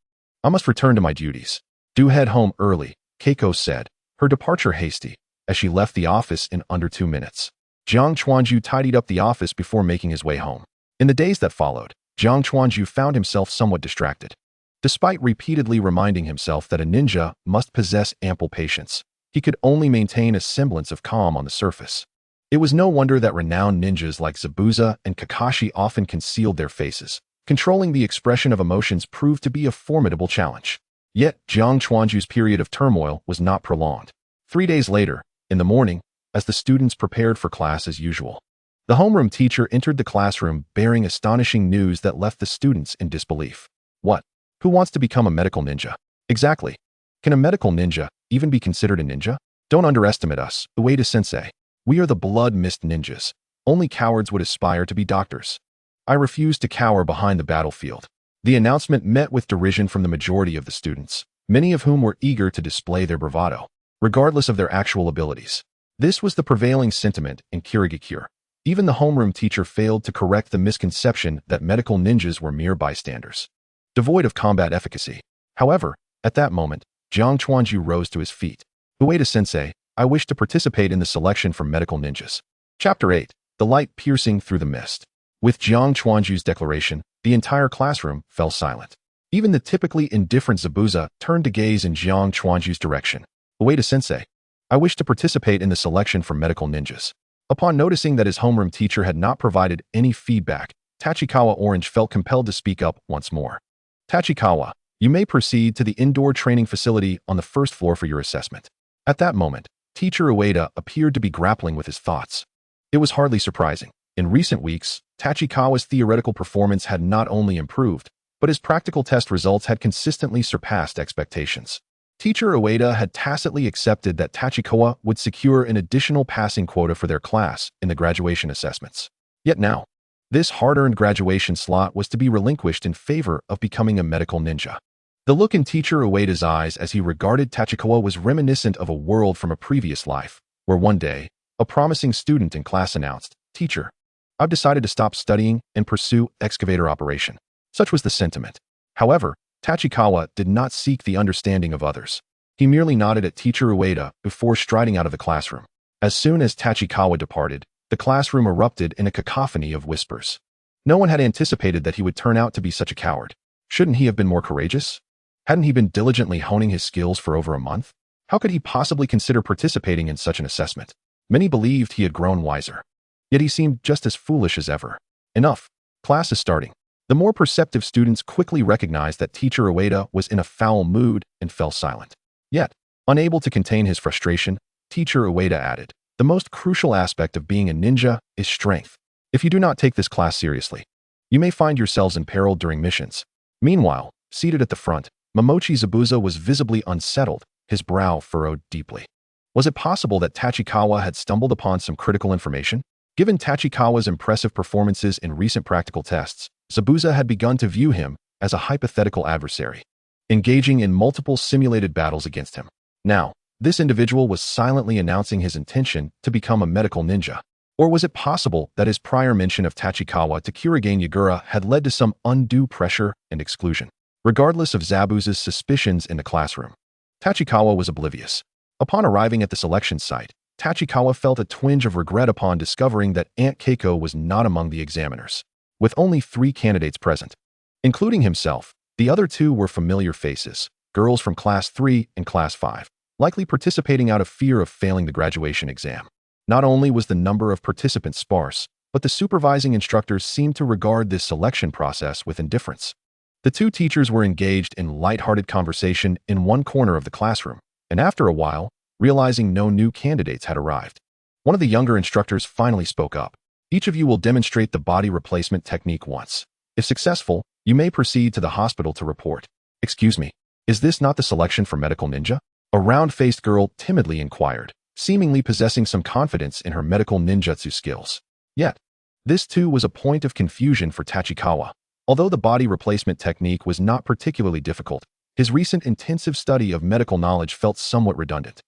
I must return to my duties. Do head home early, Keiko said, her departure hasty, as she left the office in under 2 minutes. Jiang Chuanju tidied up the office before making his way home. In the days that followed, Jiang Chuanju found himself somewhat distracted. Despite repeatedly reminding himself that a ninja must possess ample patience, he could only maintain a semblance of calm on the surface. It was no wonder that renowned ninjas like Zabuza and Kakashi often concealed their faces. Controlling the expression of emotions proved to be a formidable challenge. Yet, Jiang Chuanju's period of turmoil was not prolonged. 3 days later, in the morning, as the students prepared for class as usual, the homeroom teacher entered the classroom bearing astonishing news that left the students in disbelief. What? Who wants to become a medical ninja? Exactly. Can a medical ninja even be considered a ninja? Don't underestimate us, Ueda-sensei. We are the blood mist ninjas. Only cowards would aspire to be doctors. I refuse to cower behind the battlefield. The announcement met with derision from the majority of the students, many of whom were eager to display their bravado, regardless of their actual abilities. This was the prevailing sentiment in Kirigakure. Even the homeroom teacher failed to correct the misconception that medical ninjas were mere bystanders, devoid of combat efficacy. However, at that moment, Jiang Chuanju rose to his feet. Ueda-sensei, I wish to participate in the selection for medical ninjas. Chapter 8. The Light Piercing Through the Mist. With Jiang Chuanju's declaration, the entire classroom fell silent. Even the typically indifferent Zabuza turned to gaze in Jiang Chuanju's direction. Ueda-sensei, I wish to participate in the selection for medical ninjas. Upon noticing that his homeroom teacher had not provided any feedback, Tachikawa Orange felt compelled to speak up once more. Tachikawa, you may proceed to the indoor training facility on the first floor for your assessment. At that moment, Teacher Ueda appeared to be grappling with his thoughts. It was hardly surprising. In recent weeks, Tachikawa's theoretical performance had not only improved, but his practical test results had consistently surpassed expectations. Teacher Ueda had tacitly accepted that Tachikawa would secure an additional passing quota for their class in the graduation assessments. Yet now, this hard-earned graduation slot was to be relinquished in favor of becoming a medical ninja. The look in Teacher Ueda's eyes as he regarded Tachikawa was reminiscent of a world from a previous life, where one day, a promising student in class announced, Teacher, I've decided to stop studying and pursue excavator operation. Such was the sentiment. However, Tachikawa did not seek the understanding of others. He merely nodded at Teacher Ueda before striding out of the classroom. As soon as Tachikawa departed, the classroom erupted in a cacophony of whispers. No one had anticipated that he would turn out to be such a coward. Shouldn't he have been more courageous? Hadn't he been diligently honing his skills for over a month? How could he possibly consider participating in such an assessment? Many believed he had grown wiser. Yet he seemed just as foolish as ever. Enough. Class is starting. The more perceptive students quickly recognized that Teacher Ueda was in a foul mood and fell silent. Yet, unable to contain his frustration, Teacher Ueda added, the most crucial aspect of being a ninja is strength. If you do not take this class seriously, you may find yourselves imperiled during missions. Meanwhile, seated at the front, Momochi Zabuza was visibly unsettled, his brow furrowed deeply. Was it possible that Tachikawa had stumbled upon some critical information? Given Tachikawa's impressive performances in recent practical tests, Zabuza had begun to view him as a hypothetical adversary, engaging in multiple simulated battles against him. Now, this individual was silently announcing his intention to become a medical ninja. Or was it possible that his prior mention of Tachikawa to Kurigane Yagura had led to some undue pressure and exclusion? Regardless of Zabuza's suspicions in the classroom, Tachikawa was oblivious. Upon arriving at the selection site, Tachikawa felt a twinge of regret upon discovering that Aunt Keiko was not among the examiners. With only 3 candidates present, including himself, the other 2 were familiar faces, girls from Class 3 and Class 5, likely participating out of fear of failing the graduation exam. Not only was the number of participants sparse, but the supervising instructors seemed to regard this selection process with indifference. The 2 teachers were engaged in light-hearted conversation in one corner of the classroom, and after a while, realizing no new candidates had arrived, one of the younger instructors finally spoke up. Each of you will demonstrate the body replacement technique once. If successful, you may proceed to the hospital to report. Excuse me, is this not the selection for medical ninja? A round-faced girl timidly inquired, seemingly possessing some confidence in her medical ninjutsu skills. Yet, this too was a point of confusion for Tachikawa. Although the body replacement technique was not particularly difficult, his recent intensive study of medical knowledge felt somewhat redundant.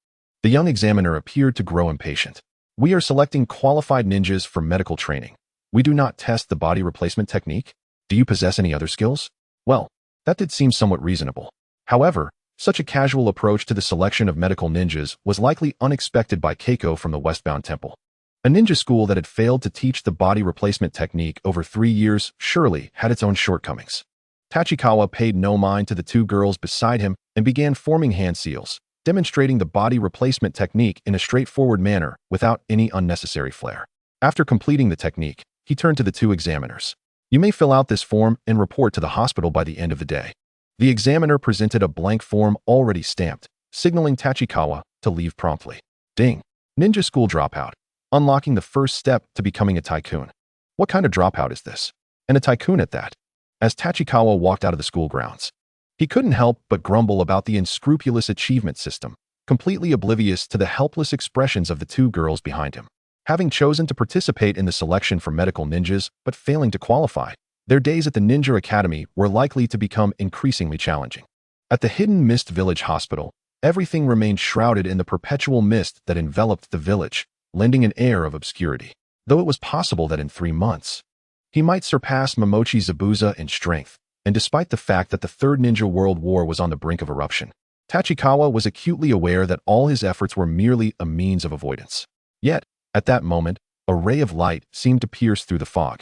The young examiner appeared to grow impatient. We are selecting qualified ninjas for medical training. We do not test the body replacement technique. Do you possess any other skills? Well, that did seem somewhat reasonable. However, such a casual approach to the selection of medical ninjas was likely unexpected by Keiko from the Westbound Temple. A ninja school that had failed to teach the body replacement technique over 3 years surely had its own shortcomings. Tachikawa paid no mind to the two girls beside him and began forming hand seals, demonstrating the body replacement technique in a straightforward manner without any unnecessary flair. After completing the technique, he turned to the two examiners. You may fill out this form and report to the hospital by the end of the day. The examiner presented a blank form already stamped, signaling Tachikawa to leave promptly. Ding! Ninja school dropout. Unlocking the first step to becoming a tycoon. What kind of dropout is this? And a tycoon at that. As Tachikawa walked out of the school grounds, he couldn't help but grumble about the unscrupulous achievement system, completely oblivious to the helpless expressions of the two girls behind him. Having chosen to participate in the selection for medical ninjas but failing to qualify, their days at the Ninja Academy were likely to become increasingly challenging. At the Hidden Mist Village Hospital, everything remained shrouded in the perpetual mist that enveloped the village, lending an air of obscurity. Though it was possible that in 3 months, he might surpass Momochi Zabuza in strength, and despite the fact that the Third Ninja World War was on the brink of eruption, Tachikawa was acutely aware that all his efforts were merely a means of avoidance. Yet, at that moment, a ray of light seemed to pierce through the fog.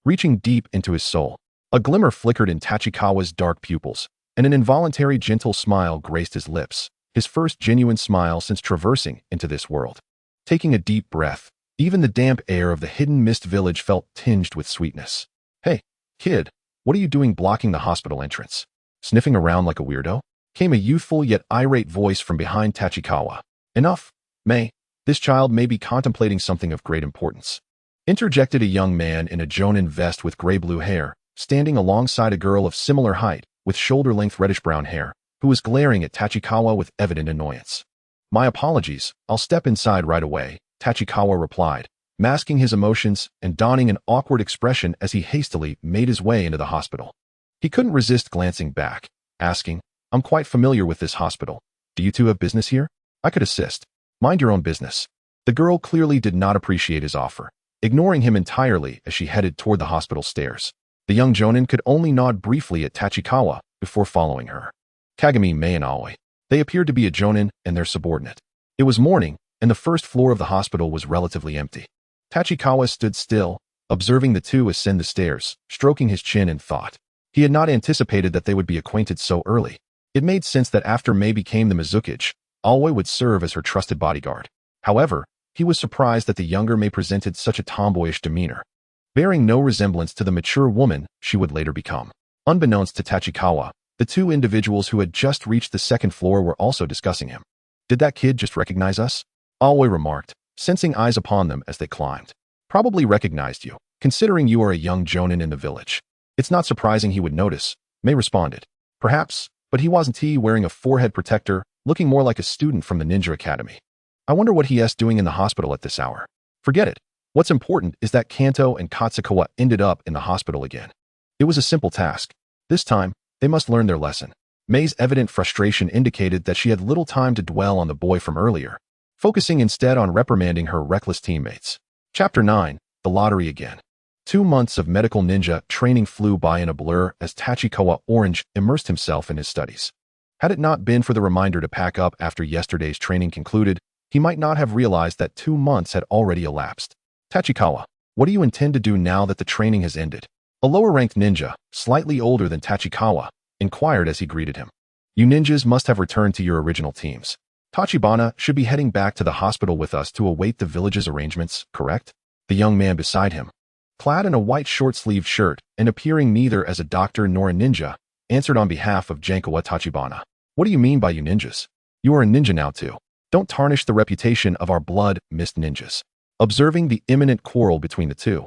Reaching deep into his soul, a glimmer flickered in Tachikawa's dark pupils, and an involuntary gentle smile graced his lips, his first genuine smile since traversing into this world. Taking a deep breath, even the damp air of the Hidden Mist Village felt tinged with sweetness. Hey, kid, what are you doing blocking the hospital entrance? Sniffing around like a weirdo? Came a youthful yet irate voice from behind Tachikawa. Enough, May. This child may be contemplating something of great importance. Interjected a young man in a jonin vest with gray-blue hair, standing alongside a girl of similar height, with shoulder-length reddish-brown hair, who was glaring at Tachikawa with evident annoyance. My apologies, I'll step inside right away, Tachikawa replied, masking his emotions and donning an awkward expression as he hastily made his way into the hospital. He couldn't resist glancing back, asking, I'm quite familiar with this hospital. Do you two have business here? I could assist. Mind your own business. The girl clearly did not appreciate his offer, ignoring him entirely as she headed toward the hospital stairs. The young jonin could only nod briefly at Tachikawa before following her. Kagami, Mei, and Aoi. They appeared to be a jonin and their subordinate. It was morning, and the first floor of the hospital was relatively empty. Tachikawa stood still, observing the two ascend the stairs, stroking his chin in thought. He had not anticipated that they would be acquainted so early. It made sense that after Mei became the Mizukage, Aoi would serve as her trusted bodyguard. However, he was surprised that the younger Mei presented such a tomboyish demeanor, bearing no resemblance to the mature woman she would later become. Unbeknownst to Tachikawa, the two individuals who had just reached the second floor were also discussing him. Did that kid just recognize us? Aoi remarked, sensing eyes upon them as they climbed. Probably recognized you, considering you are a young jonin in the village. It's not surprising he would notice, Mei responded. Perhaps, but he wasn't wearing a forehead protector, looking more like a student from the Ninja Academy. I wonder what he's doing in the hospital at this hour. Forget it. What's important is that Kanto and Katsukawa ended up in the hospital again. It was a simple task. This time, they must learn their lesson. Mei's evident frustration indicated that she had little time to dwell on the boy from earlier, focusing instead on reprimanding her reckless teammates. Chapter 9, The Lottery Again. 2 months of medical ninja training flew by in a blur as Tachikawa Orange immersed himself in his studies. Had it not been for the reminder to pack up after yesterday's training concluded, he might not have realized that 2 months had already elapsed. Tachikawa, what do you intend to do now that the training has ended? A lower-ranked ninja, slightly older than Tachikawa, inquired as he greeted him. You ninjas must have returned to your original teams. Tachibana should be heading back to the hospital with us to await the village's arrangements, correct? The young man beside him, clad in a white short-sleeved shirt and appearing neither as a doctor nor a ninja, answered on behalf of Jankawa Tachibana. What do you mean by you ninjas? You are a ninja now too. Don't tarnish the reputation of our blood mist ninjas. Observing the imminent quarrel between the two,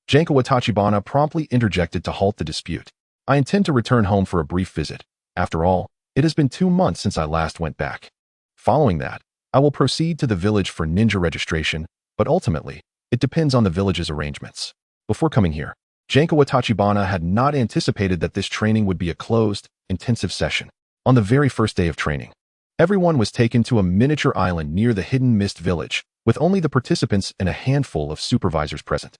Jankawa Tachibana promptly interjected to halt the dispute. I intend to return home for a brief visit. After all, it has been 2 months since I last went back. Following that, I will proceed to the village for ninja registration, but ultimately, it depends on the village's arrangements. Before coming here, Jankawa Tachibana had not anticipated that this training would be a closed, intensive session. On the very first day of training, everyone was taken to a miniature island near the Hidden Mist Village, with only the participants and a handful of supervisors present.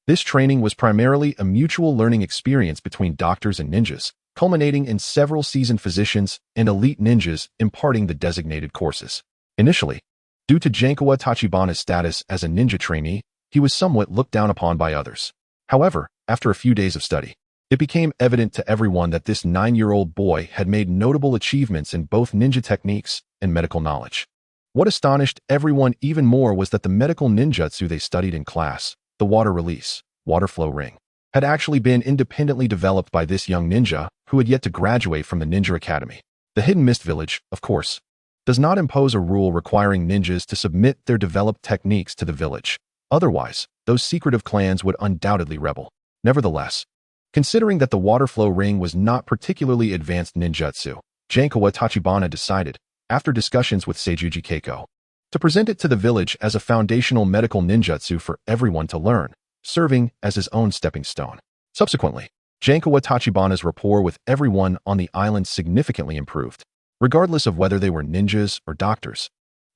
This training was primarily a mutual learning experience between doctors and ninjas, culminating in several seasoned physicians and elite ninjas imparting the designated courses. Initially, due to Jankawa Tachibana's status as a ninja trainee, he was somewhat looked down upon by others. However, after a few days of study, it became evident to everyone that this 9-year-old boy had made notable achievements in both ninja techniques and medical knowledge. What astonished everyone even more was that the medical ninjutsu they studied in class, the water release, water flow ring, had actually been independently developed by this young ninja who had yet to graduate from the Ninja Academy. The Hidden Mist Village, of course, does not impose a rule requiring ninjas to submit their developed techniques to the village. Otherwise, those secretive clans would undoubtedly rebel. Nevertheless, considering that the water flow ring was not particularly advanced ninjutsu, Jankawa Tachibana decided, after discussions with Seijuji Keiko, to present it to the village as a foundational medical ninjutsu for everyone to learn, serving as his own stepping stone. Subsequently, Jankawa Tachibana's rapport with everyone on the island significantly improved, regardless of whether they were ninjas or doctors.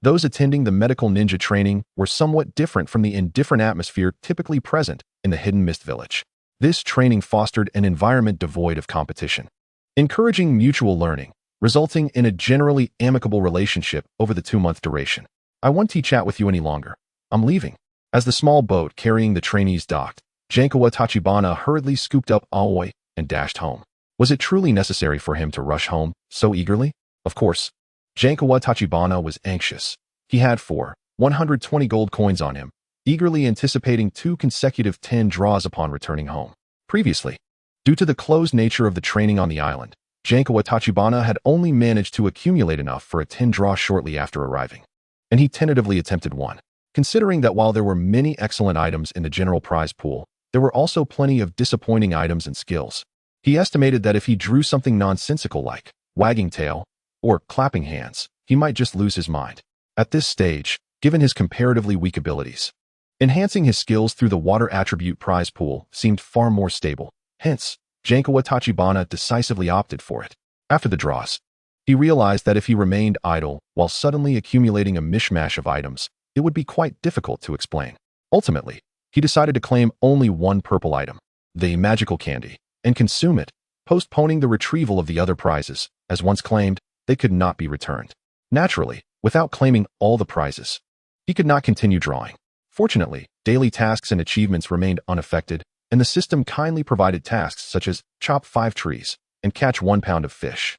Those attending the medical ninja training were somewhat different from the indifferent atmosphere typically present in the Hidden Mist Village. This training fostered an environment devoid of competition, encouraging mutual learning, resulting in a generally amicable relationship over the 2-month duration. I won't chat with you any longer. I'm leaving. As the small boat carrying the trainees docked, Jankawa Tachibana hurriedly scooped up Aoi and dashed home. Was it truly necessary for him to rush home so eagerly? Of course. Jankawa Tachibana was anxious. He had 120 gold coins on him, eagerly anticipating 2 consecutive 10 draws upon returning home. Previously, due to the closed nature of the training on the island, Jankawa Tachibana had only managed to accumulate enough for a 10 draw shortly after arriving, and he tentatively attempted one. Considering that while there were many excellent items in the general prize pool, there were also plenty of disappointing items and skills. He estimated that if he drew something nonsensical like wagging tail or clapping hands, he might just lose his mind. At this stage, given his comparatively weak abilities, enhancing his skills through the water attribute prize pool seemed far more stable. Hence, Jankawa Tachibana decisively opted for it. After the draws, he realized that if he remained idle while suddenly accumulating a mishmash of items, it would be quite difficult to explain. Ultimately, he decided to claim only one purple item, the magical candy, and consume it, postponing the retrieval of the other prizes, as once claimed, they could not be returned. Naturally, without claiming all the prizes, he could not continue drawing. Fortunately, daily tasks and achievements remained unaffected, and the system kindly provided tasks such as chop 5 trees and catch 1 pound of fish,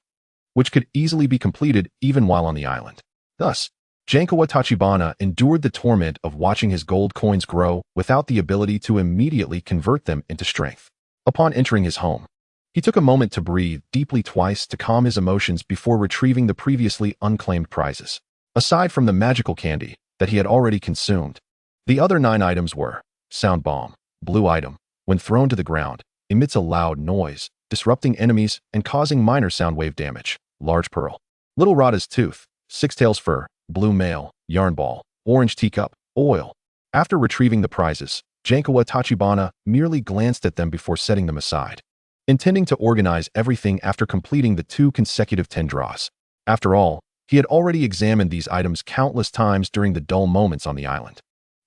which could easily be completed even while on the island. Thus, Jankawa Tachibana endured the torment of watching his gold coins grow without the ability to immediately convert them into strength. Upon entering his home, he took a moment to breathe deeply twice to calm his emotions before retrieving the previously unclaimed prizes. Aside from the magical candy that he had already consumed, the other 9 items were Sound Bomb, blue item, when thrown to the ground, emits a loud noise, disrupting enemies and causing minor sound wave damage. Large Pearl, Little Rada's Tooth, 6 Tails Fur, blue mail, yarn ball, orange teacup, oil. After retrieving the prizes, Jankawa Tachibana merely glanced at them before setting them aside, intending to organize everything after completing the 2 consecutive 10 draws. After all, he had already examined these items countless times during the dull moments on the island.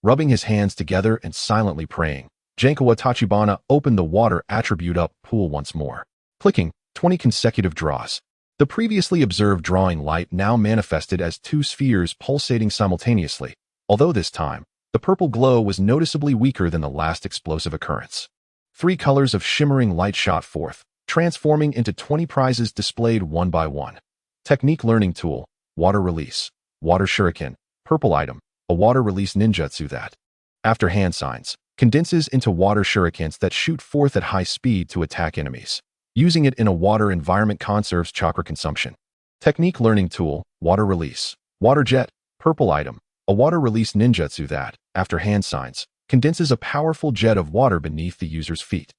Rubbing his hands together and silently praying, Jankawa Tachibana opened the water attribute up pool once more, clicking 20 consecutive draws. The previously observed drawing light now manifested as 2 spheres pulsating simultaneously, although this time, the purple glow was noticeably weaker than the last explosive occurrence. 3 colors of shimmering light shot forth, transforming into 20 prizes displayed one by one. Technique learning tool, water release, water shuriken, purple item, a water release ninjutsu that, after hand signs, condenses into water shurikens that shoot forth at high speed to attack enemies. Using it in a water environment conserves chakra consumption. Technique learning tool, water release, water jet, purple item, a water release ninjutsu that, after hand signs, condenses a powerful jet of water beneath the user's feet,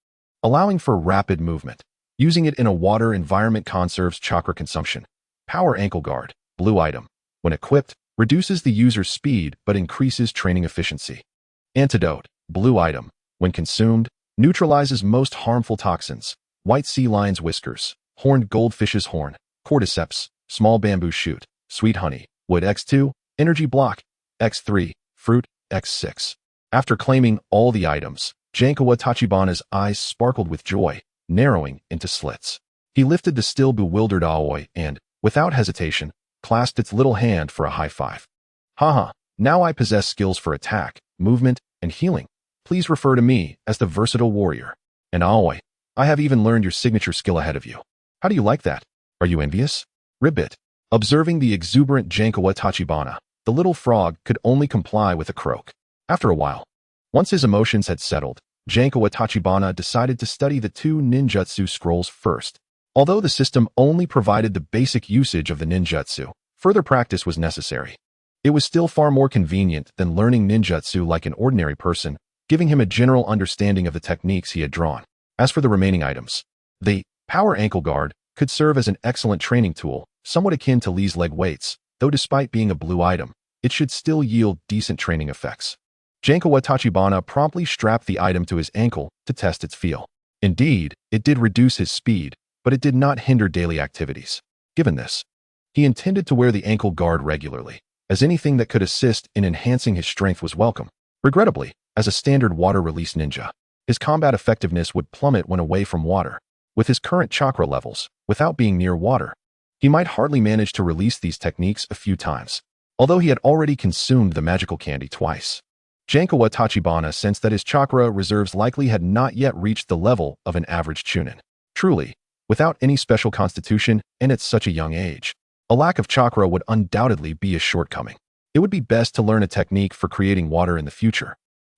allowing for rapid movement. Using it in a water environment conserves chakra consumption. Power ankle guard, blue item, when equipped, reduces the user's speed but increases training efficiency. Antidote, blue item, when consumed, neutralizes most harmful toxins. White sea lion's whiskers, horned goldfish's horn, cordyceps, small bamboo shoot, sweet honey, wood X2, energy block, X3, fruit, x6. After claiming all the items, Jankawa Tachibana's eyes sparkled with joy, narrowing into slits. He lifted the still bewildered Aoi and, without hesitation, clasped its little hand for a high five. Haha, now I possess skills for attack, movement, and healing. Please refer to me as the versatile warrior. And Aoi, I have even learned your signature skill ahead of you. How do you like that? Are you envious? Ribbit. Observing the exuberant Jankawa Tachibana, the little frog could only comply with a croak. After a while, once his emotions had settled, Jankawa Tachibana decided to study the 2 ninjutsu scrolls first. Although the system only provided the basic usage of the ninjutsu, further practice was necessary. It was still far more convenient than learning ninjutsu like an ordinary person, giving him a general understanding of the techniques he had drawn. As for the remaining items, the power ankle guard could serve as an excellent training tool, somewhat akin to Lee's leg weights, though despite being a blue item, it should still yield decent training effects. Jankawa Tachibana promptly strapped the item to his ankle to test its feel. Indeed, it did reduce his speed, but it did not hinder daily activities. Given this, he intended to wear the ankle guard regularly, as anything that could assist in enhancing his strength was welcome. Regrettably, as a standard water release ninja, his combat effectiveness would plummet when away from water. With his current chakra levels, without being near water, he might hardly manage to release these techniques a few times, although he had already consumed the magical candy twice. Jankawa Tachibana sensed that his chakra reserves likely had not yet reached the level of an average chunin. Truly, without any special constitution and at such a young age, a lack of chakra would undoubtedly be a shortcoming. It would be best to learn a technique for creating water in the future.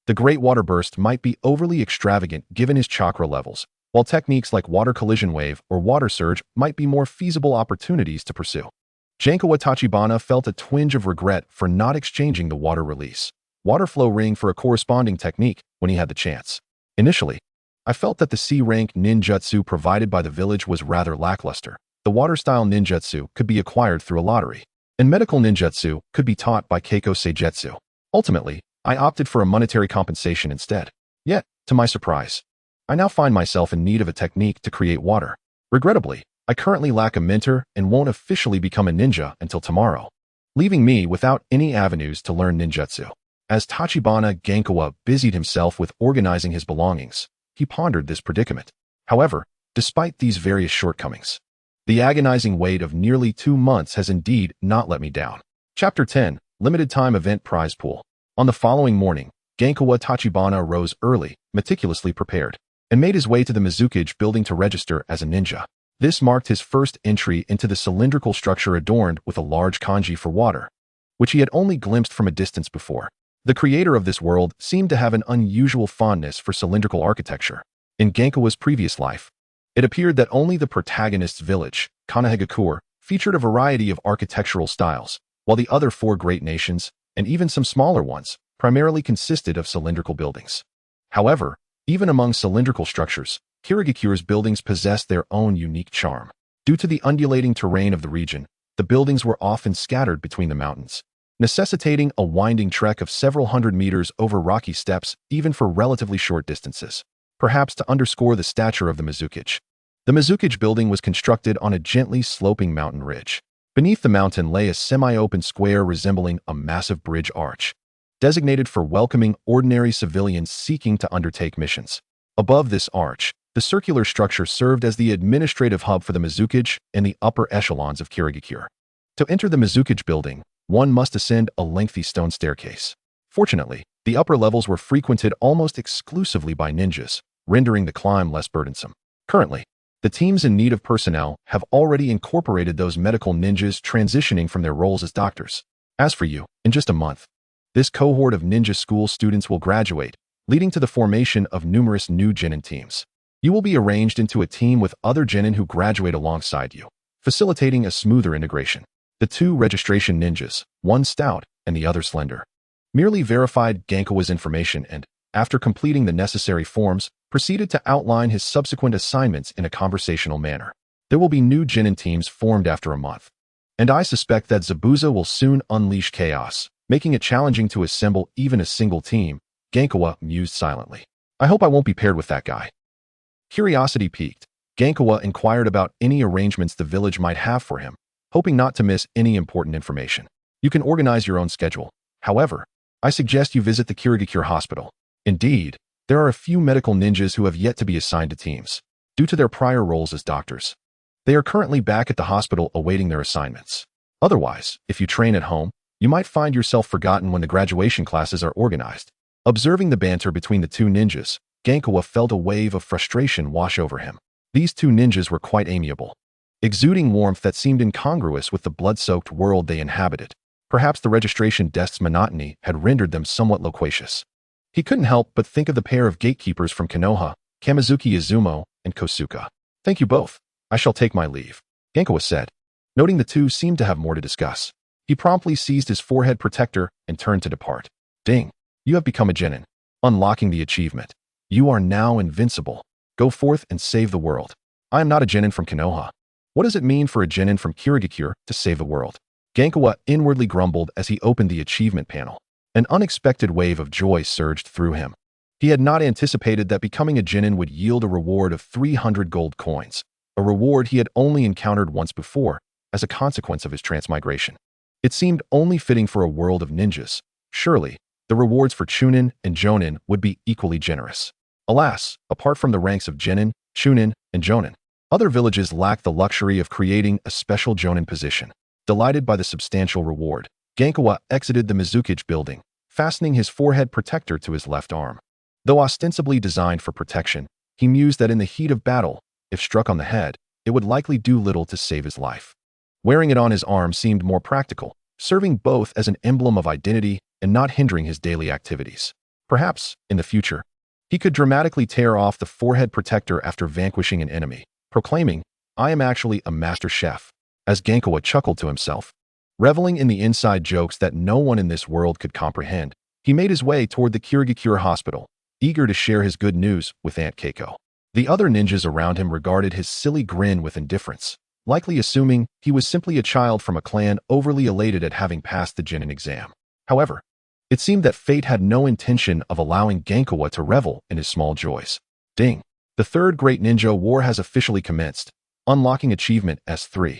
The Great Water Burst might be overly extravagant given his chakra levels, while techniques like Water Collision Wave or Water Surge might be more feasible opportunities to pursue. Jankawa Tachibana felt a twinge of regret for not exchanging the Water Release, Water Flow Ring for a corresponding technique when he had the chance. Initially, I felt that the C-rank ninjutsu provided by the village was rather lackluster. The water-style ninjutsu could be acquired through a lottery, and medical ninjutsu could be taught by Keiko Seigetsu. Ultimately, I opted for a monetary compensation instead. Yet, to my surprise, I now find myself in need of a technique to create water. Regrettably, I currently lack a mentor and won't officially become a ninja until tomorrow, leaving me without any avenues to learn ninjutsu. As Tachibana Gankawa busied himself with organizing his belongings, he pondered this predicament. However, despite these various shortcomings, the agonizing wait of nearly 2 months has indeed not let me down. Chapter 10, Limited Time Event Prize Pool. On the following morning, Gankawa Tachibana rose early, meticulously prepared, and made his way to the Mizukage building to register as a ninja. This marked his first entry into the cylindrical structure adorned with a large kanji for water, which he had only glimpsed from a distance before. The creator of this world seemed to have an unusual fondness for cylindrical architecture. In Gankawa's previous life, it appeared that only the protagonist's village, Kanahegakure, featured a variety of architectural styles, while the other 4 great nations, and even some smaller ones, primarily consisted of cylindrical buildings. However, even among cylindrical structures, Kirigakure's buildings possessed their own unique charm. Due to the undulating terrain of the region, the buildings were often scattered between the mountains, necessitating a winding trek of several hundred meters over rocky steps even for relatively short distances. Perhaps to underscore the stature of the Mizukage, the Mizukage building was constructed on a gently sloping mountain ridge. Beneath the mountain lay a semi-open square resembling a massive bridge arch, designated for welcoming ordinary civilians seeking to undertake missions. Above this arch, the circular structure served as the administrative hub for the Mizukage and the upper echelons of Kirigakure. To enter the Mizukage building, one must ascend a lengthy stone staircase. Fortunately, the upper levels were frequented almost exclusively by ninjas, rendering the climb less burdensome. Currently, the teams in need of personnel have already incorporated those medical ninjas transitioning from their roles as doctors. As for you, in just a month, this cohort of ninja school students will graduate, leading to the formation of numerous new genin teams. You will be arranged into a team with other genin who graduate alongside you, facilitating a smoother integration. The 2 registration ninjas, one stout and the other slender, merely verified Gankawa's information and, after completing the necessary forms, proceeded to outline his subsequent assignments in a conversational manner. There will be new genin teams formed after a month, and I suspect that Zabuza will soon unleash chaos, making it challenging to assemble even a single team. Gankawa mused silently. I hope I won't be paired with that guy. Curiosity piqued, Gankawa inquired about any arrangements the village might have for him, hoping not to miss any important information. You can organize your own schedule. However, I suggest you visit the Kirigakure Hospital. Indeed, there are a few medical ninjas who have yet to be assigned to teams, due to their prior roles as doctors. They are currently back at the hospital awaiting their assignments. Otherwise, if you train at home, you might find yourself forgotten when the graduation classes are organized. Observing the banter between the two ninjas, Genkawa felt a wave of frustration wash over him. These two ninjas were quite amiable, exuding warmth that seemed incongruous with the blood-soaked world they inhabited. Perhaps the registration desk's monotony had rendered them somewhat loquacious. He couldn't help but think of the pair of gatekeepers from Konoha, Kamizuki Izumo and Kosuka. Thank you both. I shall take my leave, Genkawa said. Noting the two seemed to have more to discuss, he promptly seized his forehead protector and turned to depart. Ding! You have become a genin, unlocking the achievement. You are now invincible. Go forth and save the world. I am not a genin from Konoha. What does it mean for a genin from Kirigakure to save the world? Genkawa inwardly grumbled as he opened the achievement panel. An unexpected wave of joy surged through him. He had not anticipated that becoming a genin would yield a reward of 300 gold coins, a reward he had only encountered once before as a consequence of his transmigration. It seemed only fitting for a world of ninjas. Surely, the rewards for Chunin and Jonin would be equally generous. Alas, apart from the ranks of Genin, Chunin, and Jonin, other villages lacked the luxury of creating a special Jonin position. Delighted by the substantial reward, Genkawa exited the Mizukage building, fastening his forehead protector to his left arm. Though ostensibly designed for protection, he mused that in the heat of battle, if struck on the head, it would likely do little to save his life. Wearing it on his arm seemed more practical, serving both as an emblem of identity and not hindering his daily activities. Perhaps, in the future, he could dramatically tear off the forehead protector after vanquishing an enemy, proclaiming, "I am actually a master chef," as Genkawa chuckled to himself. Reveling in the inside jokes that no one in this world could comprehend, he made his way toward the Kirigakure Hospital, eager to share his good news with Aunt Keiko. The other ninjas around him regarded his silly grin with indifference, likely assuming he was simply a child from a clan overly elated at having passed the genin exam. However, it seemed that fate had no intention of allowing Genkawa to revel in his small joys. Ding! The Third Great Ninja War has officially commenced, unlocking achievement S3.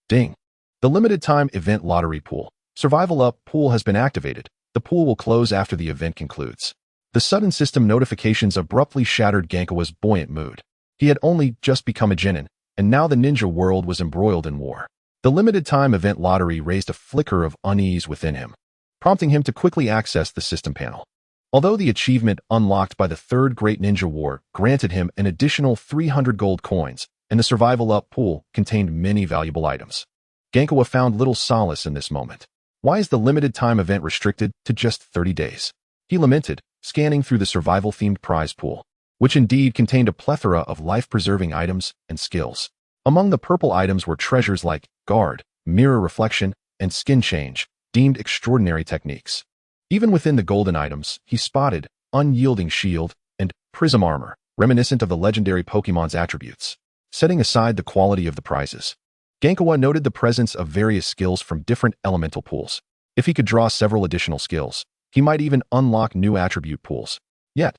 Ding! The limited-time event lottery pool, Survival Up pool has been activated. The pool will close after the event concludes. The sudden system notifications abruptly shattered Genkawa's buoyant mood. He had only just become a genin, and now the ninja world was embroiled in war. The limited-time event lottery raised a flicker of unease within him, prompting him to quickly access the system panel. Although the achievement unlocked by the Third Great Ninja War granted him an additional 300 gold coins, and the Survival Up pool contained many valuable items, Genkawa found little solace in this moment. Why is the limited-time event restricted to just 30 days? He lamented, scanning through the survival-themed prize pool, which indeed contained a plethora of life-preserving items and skills. Among the purple items were treasures like guard, mirror reflection, and skin change, deemed extraordinary techniques. Even within the golden items, he spotted unyielding shield and prism armor, reminiscent of the legendary Pokémon's attributes. Setting aside the quality of the prizes, Genkawa noted the presence of various skills from different elemental pools. If he could draw several additional skills, he might even unlock new attribute pools. Yet,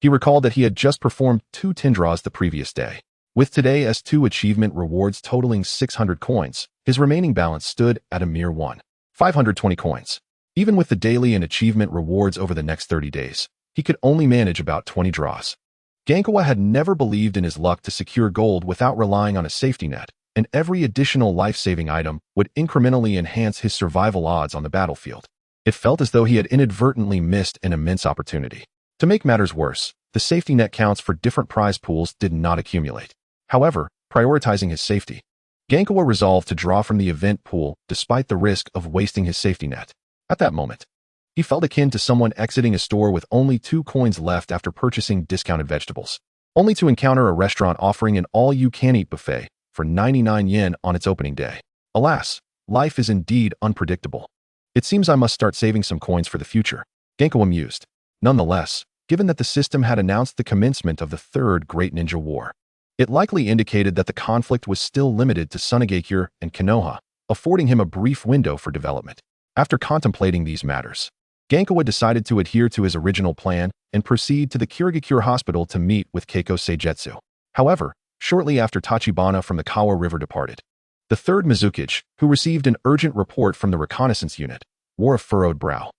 he recalled that he had just performed 2 tin draws the previous day. With today as 2 achievement rewards totaling 600 coins, his remaining balance stood at a mere 520 coins. Even with the daily and achievement rewards over the next 30 days, he could only manage about 20 draws. Genkawa had never believed in his luck to secure gold without relying on a safety net, and every additional life-saving item would incrementally enhance his survival odds on the battlefield. It felt as though he had inadvertently missed an immense opportunity. To make matters worse, the safety net counts for different prize pools did not accumulate. However, prioritizing his safety, Genkawa resolved to draw from the event pool despite the risk of wasting his safety net. At that moment, he felt akin to someone exiting a store with only 2 coins left after purchasing discounted vegetables, only to encounter a restaurant offering an all-you-can-eat buffet for 99 yen on its opening day. Alas, life is indeed unpredictable. It seems I must start saving some coins for the future, Genkawa mused. Nonetheless, given that the system had announced the commencement of the Third Great Ninja War, it likely indicated that the conflict was still limited to Sunagakure and Konoha, affording him a brief window for development. After contemplating these matters, Genkawa decided to adhere to his original plan and proceed to the Kirigakure Hospital to meet with Keiko Seigetsu. However, shortly after Tachibana from the Kawa River departed, the third Mizukage, who received an urgent report from the reconnaissance unit, wore a furrowed brow.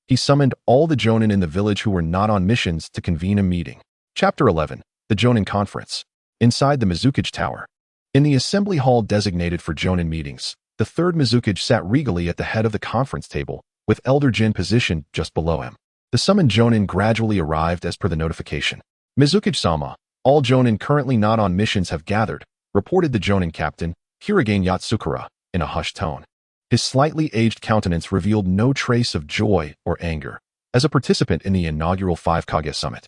He summoned all the Jonin in the village who were not on missions to convene a meeting. Chapter 11. The Jonin Conference. Inside the Mizukage Tower. In the assembly hall designated for Jonin meetings, the third Mizukage sat regally at the head of the conference table, with Elder Jin positioned just below him. The summoned Jonin gradually arrived as per the notification. Mizukage-sama, all Jonin currently not on missions have gathered, reported the Jonin captain, Hiragane Yatsukura, in a hushed tone. His slightly aged countenance revealed no trace of joy or anger. As a participant in the inaugural 5 Kage Summit,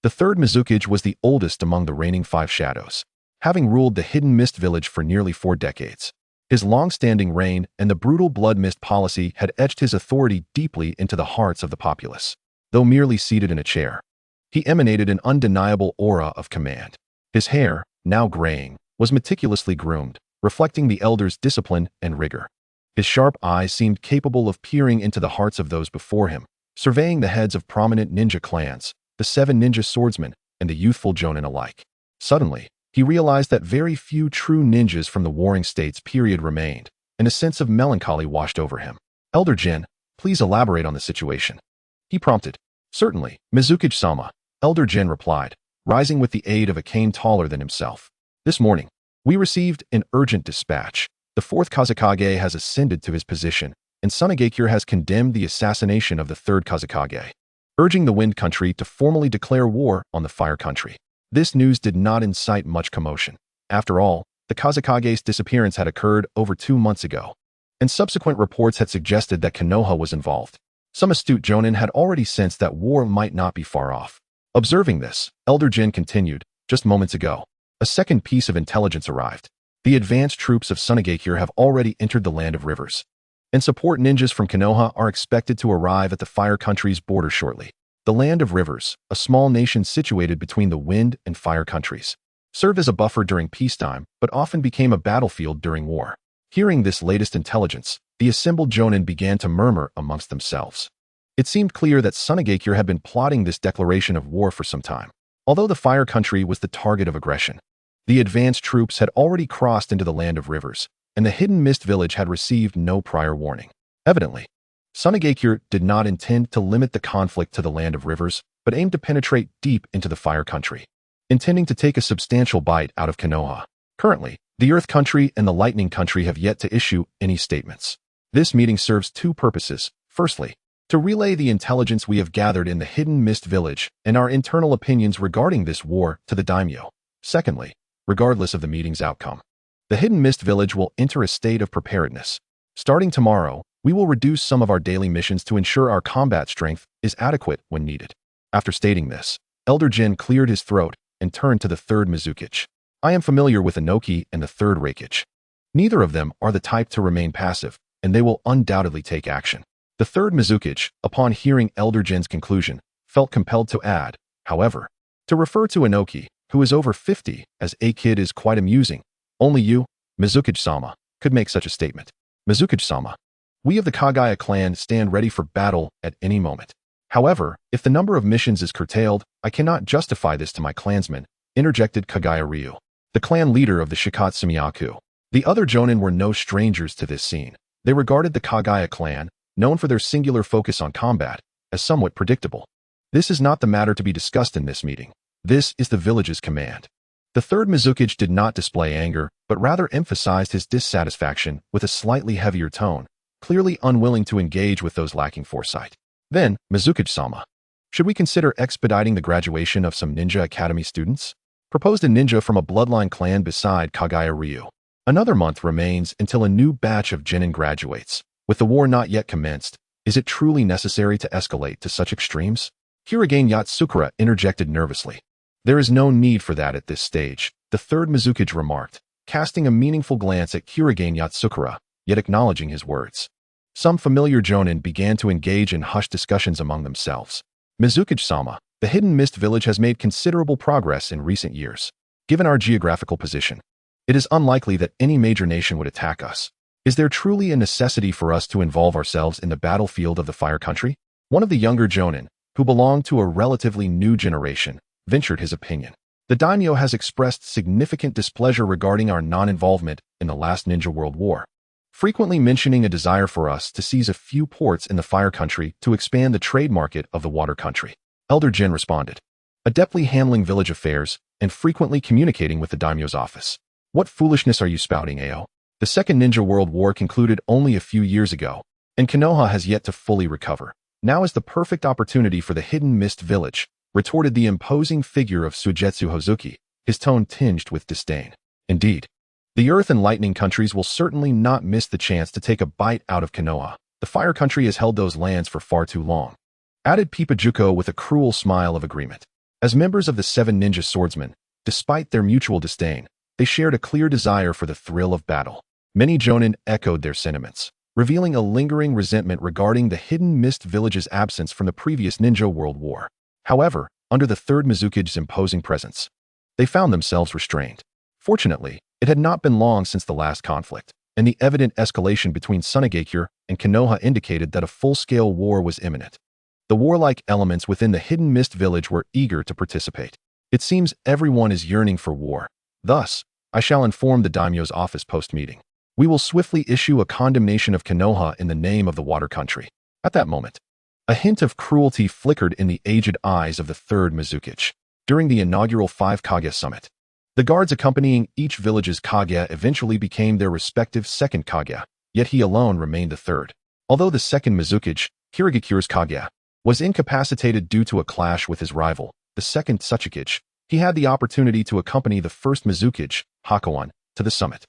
the third Mizukage was the oldest among the reigning 5 shadows, having ruled the Hidden Mist Village for nearly 4 decades. His long-standing reign and the brutal blood mist policy had etched his authority deeply into the hearts of the populace. Though merely seated in a chair, he emanated an undeniable aura of command. His hair, now graying, was meticulously groomed, reflecting the elder's discipline and rigor. His sharp eyes seemed capable of peering into the hearts of those before him, surveying the heads of prominent ninja clans, the 7 ninja swordsmen, and the youthful Jonin alike. Suddenly, he realized that very few true ninjas from the Warring States period remained, and a sense of melancholy washed over him. Elder Jin, please elaborate on the situation, he prompted. Certainly, Mizukage-sama, Elder Jin replied, rising with the aid of a cane taller than himself. This morning, we received an urgent dispatch. The 4th Kazekage has ascended to his position, and Sunagakure has condemned the assassination of the 3rd Kazekage, urging the Wind Country to formally declare war on the Fire Country. This news did not incite much commotion. After all, the Kazekage's disappearance had occurred over 2 months ago, and subsequent reports had suggested that Konoha was involved. Some astute Jonin had already sensed that war might not be far off. Observing this, Elder Jin continued, just moments ago, a second piece of intelligence arrived. The advanced troops of Sunagakure have already entered the Land of Rivers, and support ninjas from Konoha are expected to arrive at the Fire Country's border shortly. The Land of Rivers, a small nation situated between the Wind and Fire Countries, served as a buffer during peacetime but often became a battlefield during war. Hearing this latest intelligence, the assembled Jonin began to murmur amongst themselves. It seemed clear that Sunagakure had been plotting this declaration of war for some time. Although the Fire Country was the target of aggression, the advanced troops had already crossed into the Land of Rivers, and the Hidden Mist Village had received no prior warning. Evidently, Sunagakure did not intend to limit the conflict to the Land of Rivers, but aimed to penetrate deep into the Fire Country, intending to take a substantial bite out of Konoha. Currently, the Earth Country and the Lightning Country have yet to issue any statements. This meeting serves 2 purposes. Firstly, to relay the intelligence we have gathered in the Hidden Mist Village and our internal opinions regarding this war to the daimyo. Secondly, regardless of the meeting's outcome, the Hidden Mist Village will enter a state of preparedness. Starting tomorrow, we will reduce some of our daily missions to ensure our combat strength is adequate when needed. After stating this, Elder Jin cleared his throat and turned to the 3rd Mizukage. I am familiar with Inoki and the 3rd Reikage. Neither of them are the type to remain passive, and they will undoubtedly take action. The 3rd Mizukage, upon hearing Elder Jin's conclusion, felt compelled to add, however, to refer to Inoki, who is over 50, as a kid is quite amusing. Only you, Mizukage-sama, could make such a statement. Mizukage-sama, we of the Kagaya clan stand ready for battle at any moment. However, if the number of missions is curtailed, I cannot justify this to my clansmen, interjected Kagaya Ryu, the clan leader of the Shikatsumiyaku. The other Jonin were no strangers to this scene. They regarded the Kagaya clan, known for their singular focus on combat, as somewhat predictable. This is not the matter to be discussed in this meeting. This is the village's command. The 3rd Mizukage did not display anger, but rather emphasized his dissatisfaction with a slightly heavier tone, clearly unwilling to engage with those lacking foresight. Then, Mizukage-sama, should we consider expediting the graduation of some ninja academy students? Proposed a ninja from a bloodline clan beside Kagaya Ryu. Another month remains until a new batch of genin graduates. With the war not yet commenced, is it truly necessary to escalate to such extremes? Hiragane Yatsukura interjected nervously. There is no need for that at this stage, the 3rd Mizukage remarked, casting a meaningful glance at Hiragane Yatsukura, yet acknowledging his words. Some familiar Jonin began to engage in hushed discussions among themselves. Mizukage-sama, the Hidden Mist Village has made considerable progress in recent years. Given our geographical position, it is unlikely that any major nation would attack us. Is there truly a necessity for us to involve ourselves in the battlefield of the Fire Country? One of the younger Jonin, who belonged to a relatively new generation, ventured his opinion. The daimyo has expressed significant displeasure regarding our non-involvement in the last Ninja World War. frequently mentioning a desire for us to seize a few ports in the fire country to expand the trade market of the water country. Elder Jin responded, adeptly handling village affairs and frequently communicating with the daimyo's office. What foolishness are you spouting, Ao? The Second Ninja World War concluded only a few years ago, and Konoha has yet to fully recover. Now is the perfect opportunity for the hidden mist village, retorted the imposing figure of Suigetsu Hozuki, his tone tinged with disdain. Indeed, the Earth and Lightning countries will certainly not miss the chance to take a bite out of Konoha. The Fire country has held those lands for far too long, added Pipajuko with a cruel smile of agreement. As members of the Seven Ninja Swordsmen, despite their mutual disdain, they shared a clear desire for the thrill of battle. Many jonin echoed their sentiments, revealing a lingering resentment regarding the hidden mist village's absence from the previous Ninja World War. However, under the Third Mizukage's imposing presence, they found themselves restrained. Fortunately, it had not been long since the last conflict, and the evident escalation between Sunagakure and Konoha indicated that a full-scale war was imminent. The warlike elements within the hidden mist village were eager to participate. It seems everyone is yearning for war. Thus, I shall inform the daimyo's office post-meeting. We will swiftly issue a condemnation of Konoha in the name of the water country. At that moment, a hint of cruelty flickered in the aged eyes of the Third Mizukage. During the inaugural 5 Kage summit, the guards accompanying each village's Kage eventually became their respective second Kage, yet he alone remained the third. Although the second Mizukage, Hiragakure's Kage, was incapacitated due to a clash with his rival, the second Tsuchikage, he had the opportunity to accompany the first Mizukage, Hakuon, to the summit.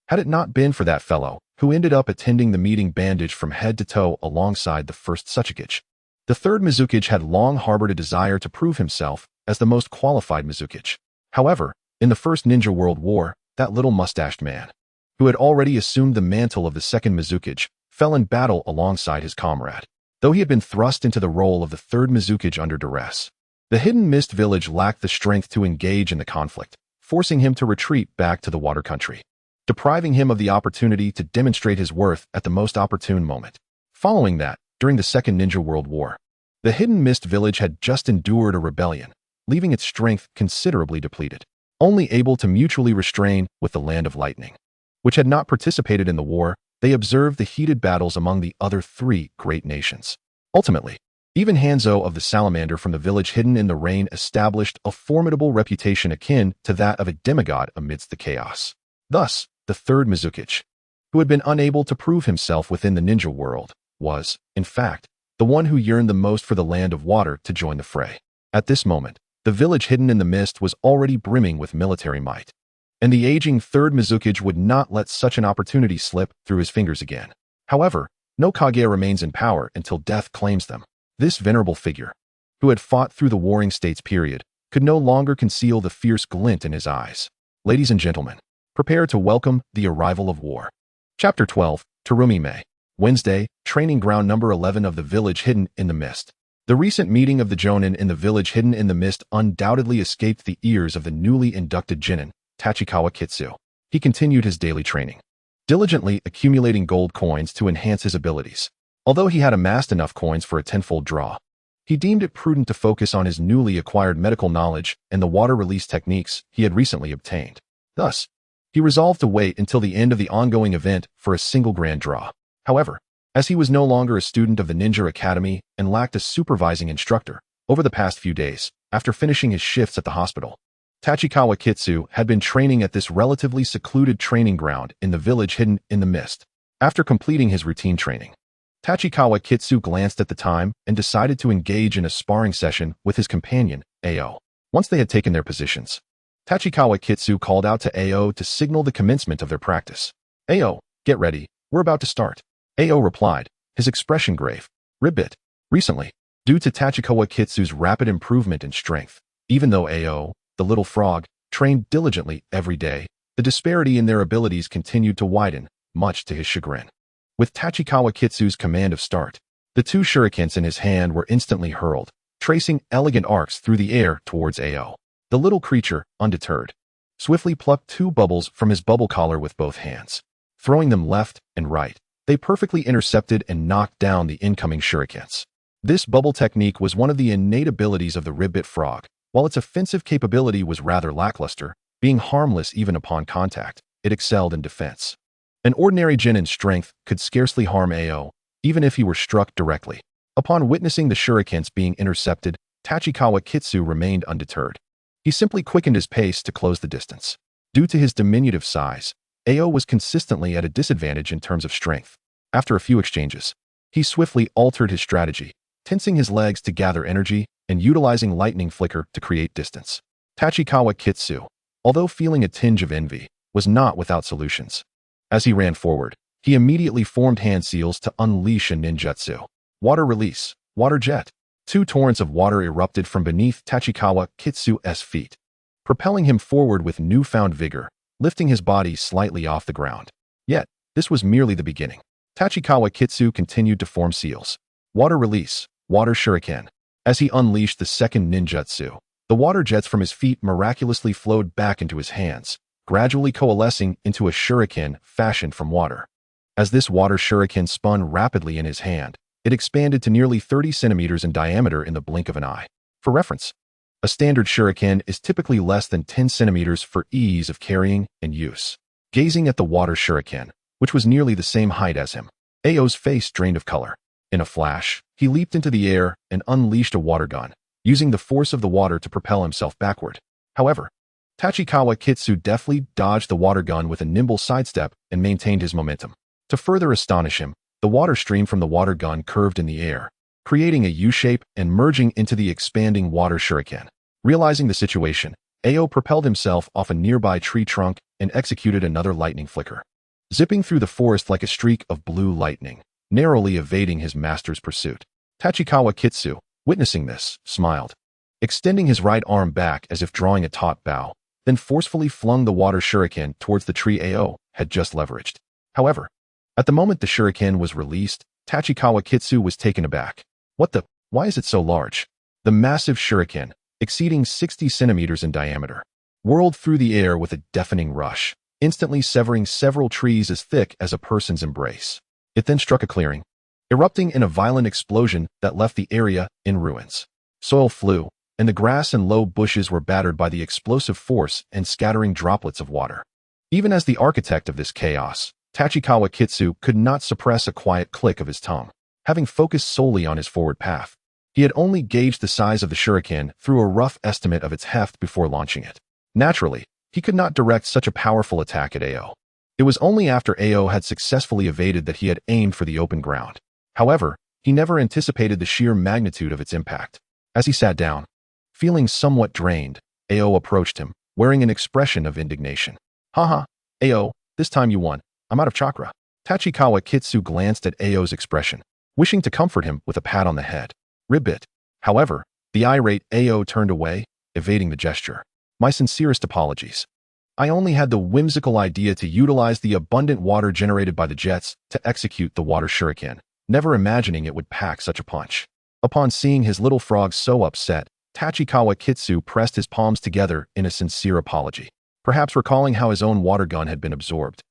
Had it not been for that fellow, who ended up attending the meeting bandaged from head to toe alongside the first Tsuchikage, the third Mizukage had long harbored a desire to prove himself as the most qualified Mizukage. However, in the First Ninja World War, that little mustached man, who had already assumed the mantle of the second Mizukage, fell in battle alongside his comrade. Though he had been thrust into the role of the third Mizukage under duress, the hidden mist village lacked the strength to engage in the conflict, forcing him to retreat back to the water country, depriving him of the opportunity to demonstrate his worth at the most opportune moment. Following that, during the Second Ninja World War, the hidden mist village had just endured a rebellion, leaving its strength considerably depleted, only able to mutually restrain with the Land of Lightning, which had not participated in the war. They observed the heated battles among the other three great nations. Ultimately, even Hanzo of the Salamander from the village hidden in the rain established a formidable reputation akin to that of a demigod amidst the chaos. Thus, the third Mizukage, who had been unable to prove himself within the ninja world, was, in fact, the one who yearned the most for the land of water to join the fray. At this moment, the village hidden in the mist was already brimming with military might, and the aging third Mizukage would not let such an opportunity slip through his fingers again. However, no Kage remains in power until death claims them. This venerable figure, who had fought through the Warring States period, could no longer conceal the fierce glint in his eyes. Ladies and gentlemen, prepare to welcome the arrival of war. Chapter 12, Terumi May. Wednesday, training ground number 11 of the village hidden in the mist. The recent meeting of the Jonin in the village hidden in the mist undoubtedly escaped the ears of the newly inducted Jinin, Tachikawa Kitsu. He continued his daily training, diligently accumulating gold coins to enhance his abilities. Although he had amassed enough coins for a tenfold draw, he deemed it prudent to focus on his newly acquired medical knowledge and the water release techniques he had recently obtained. Thus, he resolved to wait until the end of the ongoing event for a single grand draw. However, as he was no longer a student of the Ninja Academy and lacked a supervising instructor, over the past few days, after finishing his shifts at the hospital, Tachikawa Kitsu had been training at this relatively secluded training ground in the village hidden in the mist. After completing his routine training, Tachikawa Kitsu glanced at the time and decided to engage in a sparring session with his companion, Ao. Once they had taken their positions, Tachikawa Kitsu called out to Ao to signal the commencement of their practice. Ao, get ready, we're about to start. Ao replied, his expression grave. Ribbit. Recently, due to Tachikawa Kitsu's rapid improvement in strength, even though Ao, the little frog, trained diligently every day, the disparity in their abilities continued to widen, much to his chagrin. With Tachikawa Kitsu's command of start, the two shurikens in his hand were instantly hurled, tracing elegant arcs through the air towards Ao. The little creature, undeterred, swiftly plucked two bubbles from his bubble collar with both hands. Throwing them left and right, they perfectly intercepted and knocked down the incoming shurikens. This bubble technique was one of the innate abilities of the ribbit frog. While its offensive capability was rather lackluster, being harmless even upon contact, it excelled in defense. An ordinary Genin strength could scarcely harm Ao, even if he were struck directly. Upon witnessing the shurikens being intercepted, Tachikawa Kitsu remained undeterred. He simply quickened his pace to close the distance. Due to his diminutive size, Ao was consistently at a disadvantage in terms of strength. After a few exchanges, he swiftly altered his strategy, tensing his legs to gather energy and utilizing lightning flicker to create distance. Tachikawa Kitsu, although feeling a tinge of envy, was not without solutions. As he ran forward, he immediately formed hand seals to unleash a ninjutsu. Water release, water jet. Two torrents of water erupted from beneath Tachikawa Kitsu's feet, propelling him forward with newfound vigor, lifting his body slightly off the ground. Yet, this was merely the beginning. Tachikawa Kitsu continued to form seals. Water release, water shuriken. As he unleashed the second ninjutsu, the water jets from his feet miraculously flowed back into his hands, gradually coalescing into a shuriken fashioned from water. As this water shuriken spun rapidly in his hand, it expanded to nearly 30 centimeters in diameter in the blink of an eye. For reference, a standard shuriken is typically less than 10 centimeters for ease of carrying and use. Gazing at the water shuriken, which was nearly the same height as him, Ao's face drained of color. In a flash, he leaped into the air and unleashed a water gun, using the force of the water to propel himself backward. However, Tachikawa Kitsu deftly dodged the water gun with a nimble sidestep and maintained his momentum. To further astonish him, the water stream from the water gun curved in the air, creating a U-shape and merging into the expanding water shuriken. Realizing the situation, Ao propelled himself off a nearby tree trunk and executed another lightning flicker, zipping through the forest like a streak of blue lightning, narrowly evading his master's pursuit. Tachikawa Kitsu, witnessing this, smiled, extending his right arm back as if drawing a taut bow, then forcefully flung the water shuriken towards the tree Ao had just leveraged. However, at the moment the shuriken was released, Tachikawa Kitsu was taken aback. Why is it so large? The massive shuriken, exceeding 60 centimeters in diameter, whirled through the air with a deafening rush, instantly severing several trees as thick as a person's embrace. It then struck a clearing, erupting in a violent explosion that left the area in ruins. Soil flew, and the grass and low bushes were battered by the explosive force and scattering droplets of water. Even as the architect of this chaos, Tachikawa Kitsu could not suppress a quiet click of his tongue. Having focused solely on his forward path, he had only gauged the size of the shuriken through a rough estimate of its heft before launching it. Naturally, he could not direct such a powerful attack at Ao. It was only after Ao had successfully evaded that he had aimed for the open ground. However, he never anticipated the sheer magnitude of its impact. As he sat down, feeling somewhat drained, Ao approached him, wearing an expression of indignation. Haha, Ao, this time you won. I'm out of chakra. Tachikawa Kitsu glanced at Ao's expression, wishing to comfort him with a pat on the head. Ribbit. However, the irate Ao turned away, evading the gesture. My sincerest apologies. I only had the whimsical idea to utilize the abundant water generated by the jets to execute the water shuriken, never imagining it would pack such a punch. Upon seeing his little frog so upset, Tachikawa Kitsu pressed his palms together in a sincere apology, perhaps recalling how his own water gun had been absorbed.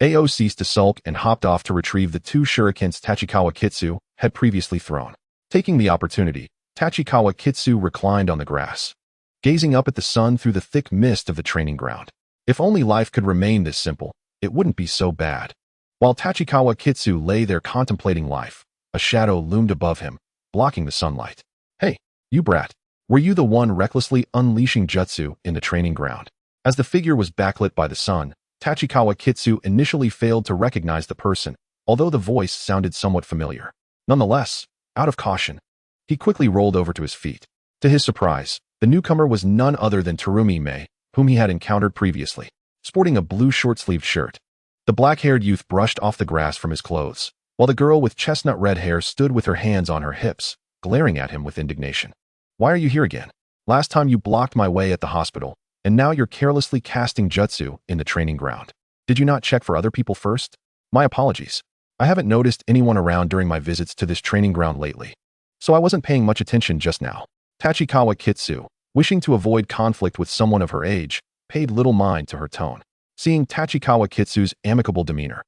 Ao ceased to sulk and hopped off to retrieve the two shurikens Tachikawa Kitsu had previously thrown. Taking the opportunity, Tachikawa Kitsu reclined on the grass, gazing up at the sun through the thick mist of the training ground. If only life could remain this simple, it wouldn't be so bad. While Tachikawa Kitsu lay there contemplating life, a shadow loomed above him, blocking the sunlight. Hey, you brat. Were you the one recklessly unleashing jutsu in the training ground? As the figure was backlit by the sun, Tachikawa Kitsu initially failed to recognize the person, although the voice sounded somewhat familiar. Nonetheless, out of caution, he quickly rolled over to his feet. To his surprise, the newcomer was none other than Terumi Mei, whom he had encountered previously, sporting a blue short-sleeved shirt. The black-haired youth brushed off the grass from his clothes, while the girl with chestnut-red hair stood with her hands on her hips, glaring at him with indignation. Why are you here again? Last time you blocked my way at the hospital, and now you're carelessly casting jutsu in the training ground. Did you not check for other people first? My apologies. I haven't noticed anyone around during my visits to this training ground lately, so I wasn't paying much attention just now. Tachikawa Kitsu, wishing to avoid conflict with someone of her age, paid little mind to her tone. Seeing Tachikawa Kitsu's amicable demeanor,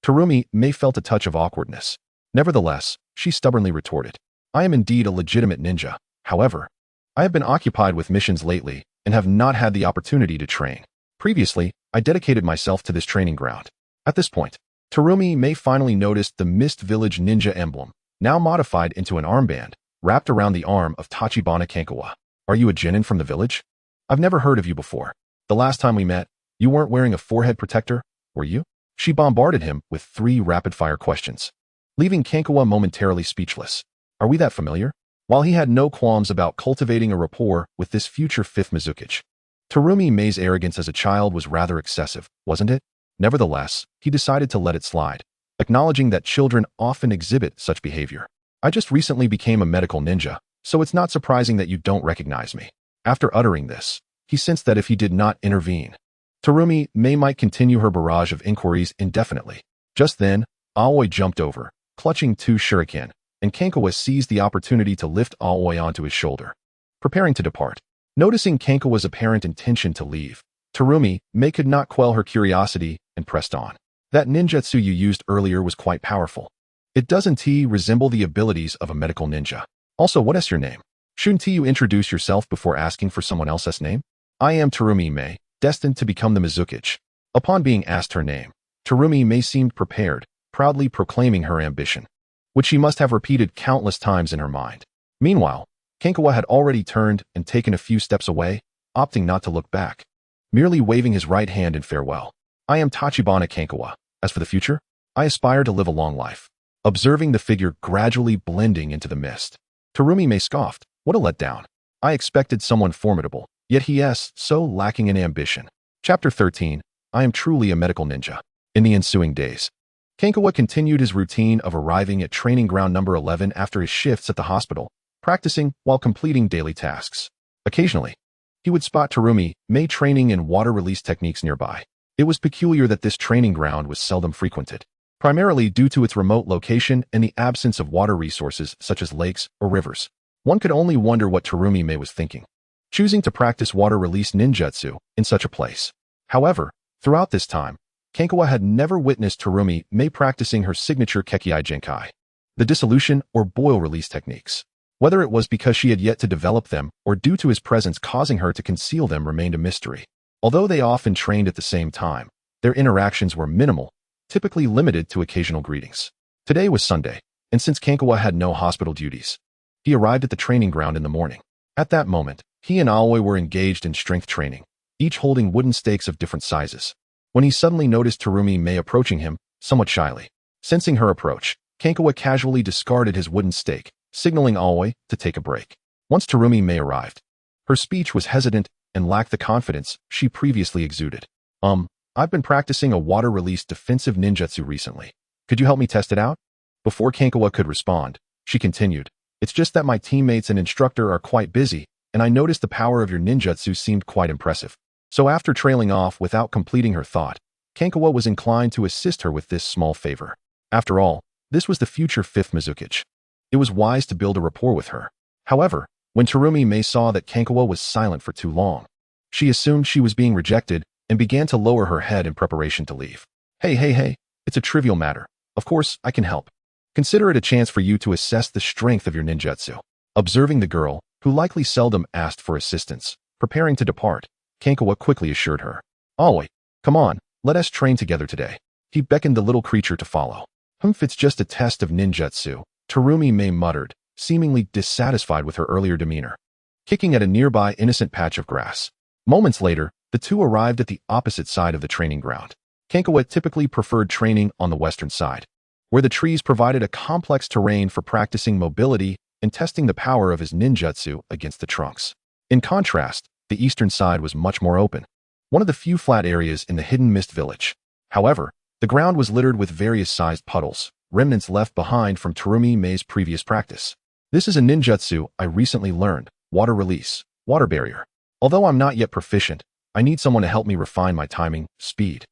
Terumi Mei felt a touch of awkwardness. Nevertheless, she stubbornly retorted, I am indeed a legitimate ninja. However, I have been occupied with missions lately and have not had the opportunity to train. Previously, I dedicated myself to this training ground. At this point, Terumi May finally noticed the Mist Village ninja emblem, now modified into an armband, wrapped around the arm of Tachibana Kankawa. Are you a genin from the village? I've never heard of you before. The last time we met, you weren't wearing a forehead protector, were you? She bombarded him with 3 rapid-fire questions, leaving Kankawa momentarily speechless. Are we that familiar? While he had no qualms about cultivating a rapport with this future 5th Mizukage, Terumi May's arrogance as a child was rather excessive, wasn't it? Nevertheless, he decided to let it slide, acknowledging that children often exhibit such behavior. I just recently became a medical ninja, so it's not surprising that you don't recognize me. After uttering this, he sensed that if he did not intervene, Terumi May might continue her barrage of inquiries indefinitely. Just then, Aoi jumped over, clutching 2 shuriken, and Kankawa seized the opportunity to lift Aoi onto his shoulder, preparing to depart. Noticing Kankawa's apparent intention to leave, Terumi May could not quell her curiosity and pressed on. That ninjutsu you used earlier was quite powerful. It doesn't resemble the abilities of a medical ninja. Also, what is your name? Shouldn't you introduce yourself before asking for someone else's name? I am Terumi May, destined to become the Mizukage. Upon being asked her name, Terumi May seemed prepared, proudly proclaiming her ambition, which she must have repeated countless times in her mind. Meanwhile, Kankawa had already turned and taken a few steps away, opting not to look back, merely waving his right hand in farewell. I am Tachibana Kankawa. As for the future, I aspire to live a long life. Observing the figure gradually blending into the mist, Terumi May scoffed. What a letdown. I expected someone formidable, yet he is so lacking in ambition. Chapter 13. I am truly a medical ninja. In the ensuing days, Kankawa continued his routine of arriving at training ground number 11 after his shifts at the hospital, practicing while completing daily tasks. Occasionally, he would spot Terumi May training in water release techniques nearby. It was peculiar that this training ground was seldom frequented, primarily due to its remote location and the absence of water resources such as lakes or rivers. One could only wonder what Terumi May was thinking, choosing to practice water release ninjutsu in such a place. However, throughout this time, Kankawa had never witnessed Terumi May practicing her signature Kekkei Genkai, the dissolution or boil release techniques. Whether it was because she had yet to develop them or due to his presence causing her to conceal them remained a mystery. Although they often trained at the same time, their interactions were minimal, typically limited to occasional greetings. Today was Sunday, and since Kankawa had no hospital duties, he arrived at the training ground in the morning. At that moment, he and Aoi were engaged in strength training, each holding wooden stakes of different sizes, when he suddenly noticed Terumi May approaching him, somewhat shyly. Sensing her approach, Kankawa casually discarded his wooden stake, signaling Aoi to take a break. Once Terumi May arrived, her speech was hesitant and lacked the confidence she previously exuded. I've been practicing a water-release defensive ninjutsu recently. Could you help me test it out? Before Kankawa could respond, she continued, It's just that my teammates and instructor are quite busy, and I noticed the power of your ninjutsu seemed quite impressive. So after trailing off without completing her thought, Kankawa was inclined to assist her with this small favor. After all, this was the future 5th Mizukage. It was wise to build a rapport with her. However, when Terumi May saw that Kankawa was silent for too long, she assumed she was being rejected and began to lower her head in preparation to leave. Hey, it's a trivial matter. Of course, I can help. Consider it a chance for you to assess the strength of your ninjutsu. Observing the girl, who likely seldom asked for assistance, preparing to depart, Kankawa quickly assured her. Aoi, come on, let us train together today. He beckoned the little creature to follow. It's just a test of ninjutsu, Terumi May muttered, seemingly dissatisfied with her earlier demeanor, kicking at a nearby innocent patch of grass. Moments later, the two arrived at the opposite side of the training ground. Kankawa typically preferred training on the western side, where the trees provided a complex terrain for practicing mobility and testing the power of his ninjutsu against the trunks. In contrast, the eastern side was much more open, one of the few flat areas in the hidden mist village. However, the ground was littered with various sized puddles, remnants left behind from Terumi May's previous practice. This is a ninjutsu I recently learned, water release, water barrier. Although I'm not yet proficient, I need someone to help me refine my timing, speed,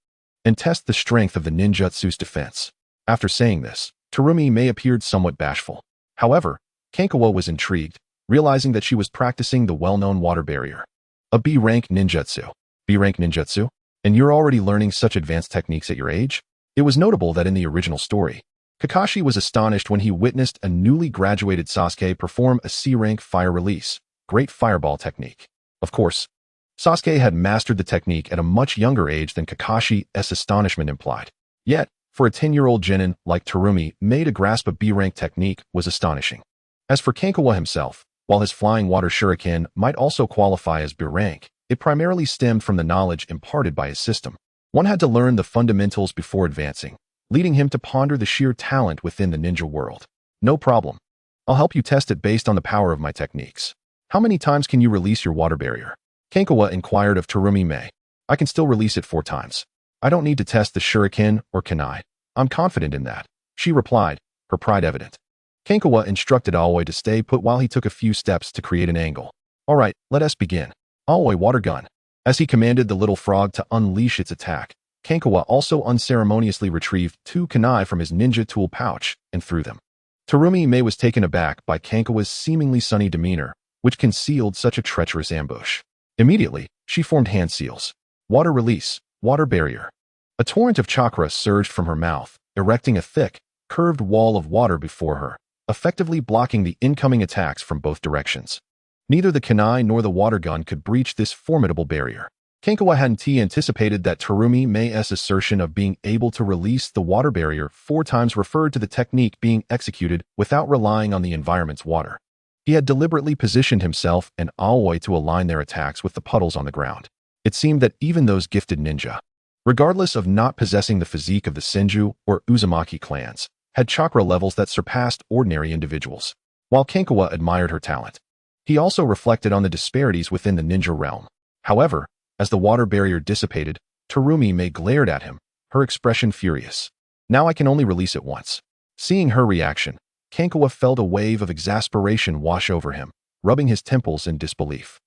and test the strength of the ninjutsu's defense. After saying this, Terumi May appeared somewhat bashful. However, Kankawa was intrigued, realizing that she was practicing the well-known water barrier, a B-rank ninjutsu. B-rank ninjutsu? And you're already learning such advanced techniques at your age? It was notable that in the original story, Kakashi was astonished when he witnessed a newly graduated Sasuke perform a C-rank fire release, great fireball technique. Of course, Sasuke had mastered the technique at a much younger age than Kakashi's astonishment implied. Yet, For a 10-year-old genin like Terumi, Mei to grasp a B-rank technique was astonishing. As for Kankawa himself, while his flying water shuriken might also qualify as B-rank, it primarily stemmed from the knowledge imparted by his system. One had to learn the fundamentals before advancing, leading him to ponder the sheer talent within the ninja world. No problem. I'll help you test it based on the power of my techniques. How many times can you release your water barrier? Kankawa inquired of Terumi Mei. I can still release it 4 times. I don't need to test the shuriken or kunai. I'm confident in that, she replied, her pride evident. Kankawa instructed Aoi to stay put while he took a few steps to create an angle. All right, let us begin. Aoi water gun. As he commanded the little frog to unleash its attack, Kankawa also unceremoniously retrieved 2 kunai from his ninja tool pouch and threw them. Terumi Mei was taken aback by Kankawa's seemingly sunny demeanor, which concealed such a treacherous ambush. Immediately, she formed hand seals. Water release, water barrier. A torrent of chakra surged from her mouth, erecting a thick, curved wall of water before her, effectively blocking the incoming attacks from both directions. Neither the kunai nor the water gun could breach this formidable barrier. Kankawa hadn't anticipated that Terumi Mei's assertion of being able to release the water barrier 4 times referred to the technique being executed without relying on the environment's water. He had deliberately positioned himself and Aoi to align their attacks with the puddles on the ground. It seemed that even those gifted ninja, regardless of not possessing the physique of the Senju or Uzumaki clans, had chakra levels that surpassed ordinary individuals. While Kankawa admired her talent, he also reflected on the disparities within the ninja realm. However, as the water barrier dissipated, Terumi Mei glared at him, her expression furious. Now I can only release it once. Seeing her reaction, Kankawa felt a wave of exasperation wash over him, rubbing his temples in disbelief.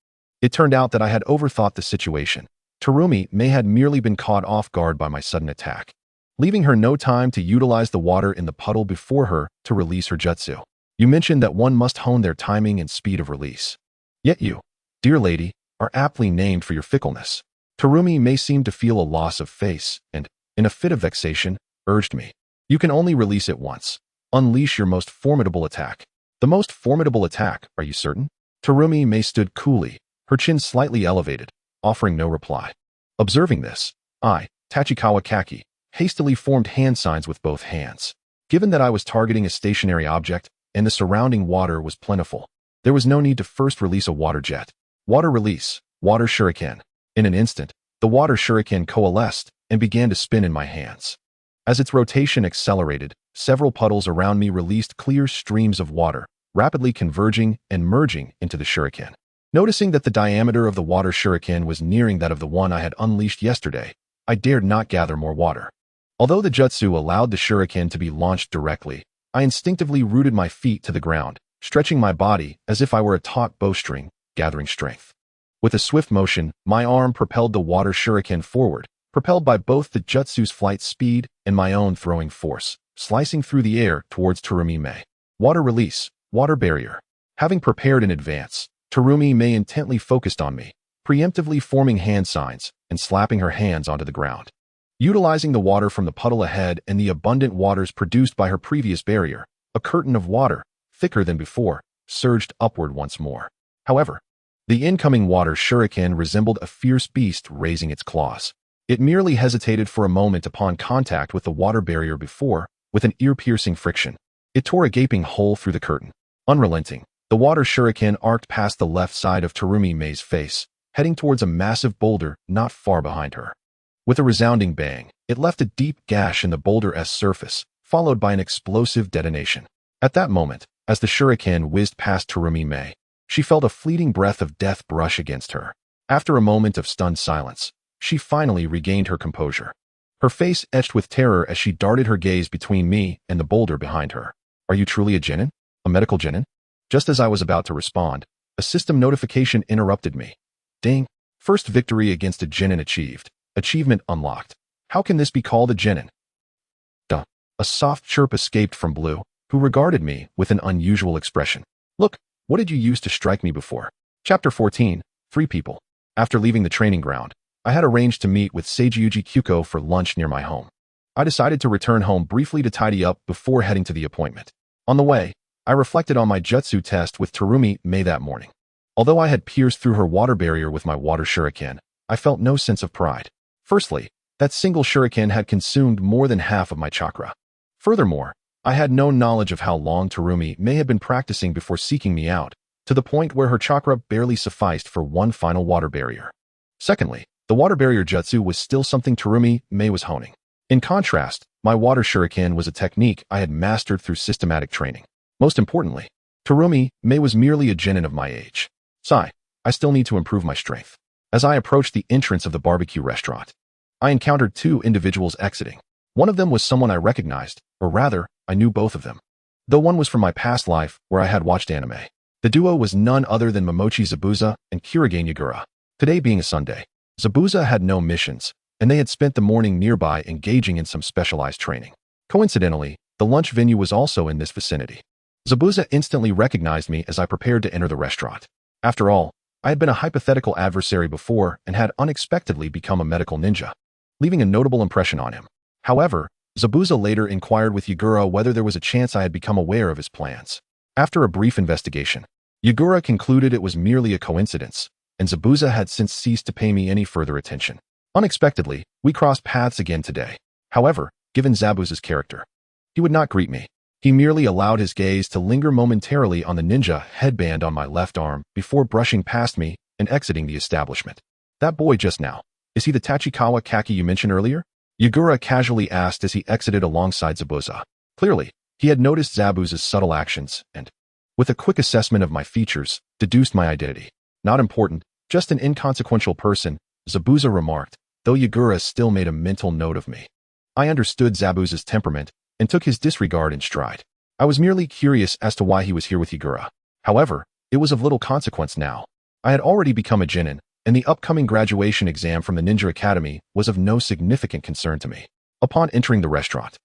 It turned out that I had overthought the situation. Terumi Mei had merely been caught off guard by my sudden attack, leaving her no time to utilize the water in the puddle before her to release her jutsu. You mentioned that one must hone their timing and speed of release. Yet you, dear lady, are aptly named for your fickleness. Terumi Mei seemed to feel a loss of face and, in a fit of vexation, urged me. You can only release it once. Unleash your most formidable attack. The most formidable attack, are you certain? Terumi Mei stood coolly, her chin slightly elevated, offering no reply. Observing this, I, Tachikawa Kaki, hastily formed hand signs with both hands. Given that I was targeting a stationary object and the surrounding water was plentiful, there was no need to first release a water jet. Water release, water shuriken. In an instant, the water shuriken coalesced and began to spin in my hands. As its rotation accelerated, several puddles around me released clear streams of water, rapidly converging and merging into the shuriken. Noticing that the diameter of the water shuriken was nearing that of the one I had unleashed yesterday, I dared not gather more water. Although the jutsu allowed the shuriken to be launched directly, I instinctively rooted my feet to the ground, stretching my body as if I were a taut bowstring, gathering strength. With a swift motion, my arm propelled the water shuriken forward, propelled by both the jutsu's flight speed and my own throwing force, slicing through the air towards Terumi Mei. Water release, water barrier. Having prepared in advance, Terumi Mei intently focused on me, preemptively forming hand signs and slapping her hands onto the ground. Utilizing the water from the puddle ahead and the abundant waters produced by her previous barrier, a curtain of water, thicker than before, surged upward once more. However, the incoming water shuriken resembled a fierce beast raising its claws. It merely hesitated for a moment upon contact with the water barrier before, with an ear-piercing friction. It tore a gaping hole through the curtain. Unrelenting, the water shuriken arced past the left side of Terumi Mei's face, heading towards a massive boulder not far behind her. With a resounding bang, it left a deep gash in the boulder's surface, followed by an explosive detonation. At that moment, as the shuriken whizzed past Terumi Mei, she felt a fleeting breath of death brush against her. After a moment of stunned silence, she finally regained her composure. Her face etched with terror as she darted her gaze between me and the boulder behind her. Are you truly a genin? A medical genin? Just as I was about to respond, a system notification interrupted me. Ding! First victory against a genin achieved. Achievement unlocked. How can this be called a genin? Duh. A soft chirp escaped from Blue, who regarded me with an unusual expression. Look, what did you use to strike me before? Chapter 14, 3 people. After leaving the training ground, I had arranged to meet with Seiyuji Kyuko for lunch near my home. I decided to return home briefly to tidy up before heading to the appointment. On the way, I reflected on my jutsu test with Terumi Mei that morning. Although I had pierced through her water barrier with my water shuriken, I felt no sense of pride. Firstly, That single shuriken had consumed more than half of my chakra. Furthermore, I had no knowledge of how long Terumi may have been practicing before seeking me out, to the point where her chakra barely sufficed for one final water barrier. Secondly, the water barrier jutsu was still something Terumi May was honing. In contrast, my water shuriken was a technique I had mastered through systematic training. Most importantly, Terumi May was merely a genin of my age. Sigh, I still need to improve my strength. As I approached the entrance of the barbecue restaurant, I encountered two individuals exiting. One of them was someone I recognized, or rather, I knew both of them. Though one was from my past life, where I had watched anime. The duo was none other than Momochi Zabuza and Kurigane Yagura. Today being a Sunday, Zabuza had no missions, and they had spent the morning nearby engaging in some specialized training. Coincidentally, the lunch venue was also in this vicinity. Zabuza instantly recognized me as I prepared to enter the restaurant. After all, I had been a hypothetical adversary before and had unexpectedly become a medical ninja, leaving a notable impression on him. However, Zabuza later inquired with Yagura whether there was a chance I had become aware of his plans. After a brief investigation, Yagura concluded it was merely a coincidence, and Zabuza had since ceased to pay me any further attention. Unexpectedly, we crossed paths again today. However, given Zabuza's character, he would not greet me. He merely allowed his gaze to linger momentarily on the ninja headband on my left arm before brushing past me and exiting the establishment. That boy just now, is he the Tachikawa Kaki you mentioned earlier? Yagura casually asked as he exited alongside Zabuza. Clearly, he had noticed Zabuza's subtle actions and, with a quick assessment of my features, deduced my identity. Not important, just an inconsequential person, Zabuza remarked, though Yagura still made a mental note of me. I understood Zabuza's temperament and took his disregard in stride. I was merely curious as to why he was here with Yagura. However, it was of little consequence now. I had already become a genin, and the upcoming graduation exam from the Ninja Academy was of no significant concern to me. Upon entering the restaurant,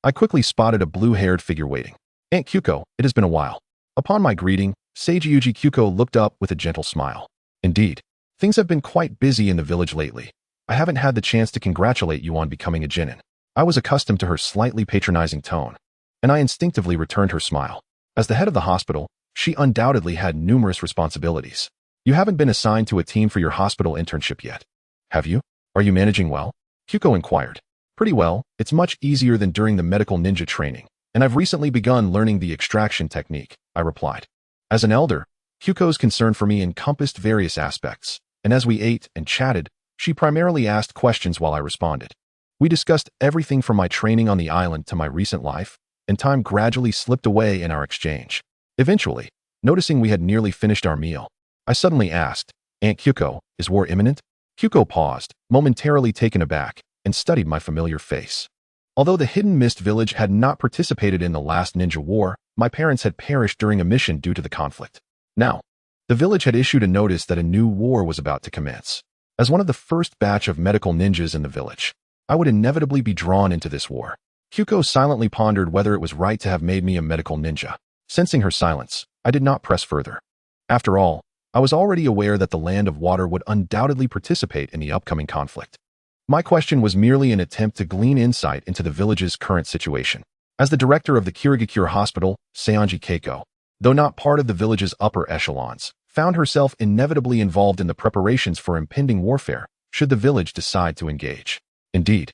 I quickly spotted a blue-haired figure waiting. Aunt Kyuko, it has been a while. Upon my greeting, Seiji Kyuko looked up with a gentle smile. Indeed, things have been quite busy in the village lately. I haven't had the chance to congratulate you on becoming a genin. I was accustomed to her slightly patronizing tone, and I instinctively returned her smile. As the head of the hospital, she undoubtedly had numerous responsibilities. You haven't been assigned to a team for your hospital internship yet, have you? Are you managing well? Kyuko inquired. Pretty well, it's much easier than during the medical ninja training, and I've recently begun learning the extraction technique, I replied. As an elder, Kyuko's concern for me encompassed various aspects, and as we ate and chatted, she primarily asked questions while I responded. We discussed everything from my training on the island to my recent life, and time gradually slipped away in our exchange. Eventually, noticing we had nearly finished our meal, I suddenly asked, Aunt Kyuko, is war imminent? Kyuko paused, momentarily taken aback, and studied my familiar face. Although the Hidden Mist village had not participated in the last ninja war, my parents had perished during a mission due to the conflict. Now, the village had issued a notice that a new war was about to commence. As one of the first batch of medical ninjas in the village, I would inevitably be drawn into this war. Kyuko silently pondered whether it was right to have made me a medical ninja. Sensing her silence, I did not press further. After all, I was already aware that the Land of Water would undoubtedly participate in the upcoming conflict. My question was merely an attempt to glean insight into the village's current situation. As the director of the Kirigakure Hospital, Seonji Keiko, though not part of the village's upper echelons, found herself inevitably involved in the preparations for impending warfare, should the village decide to engage. Indeed,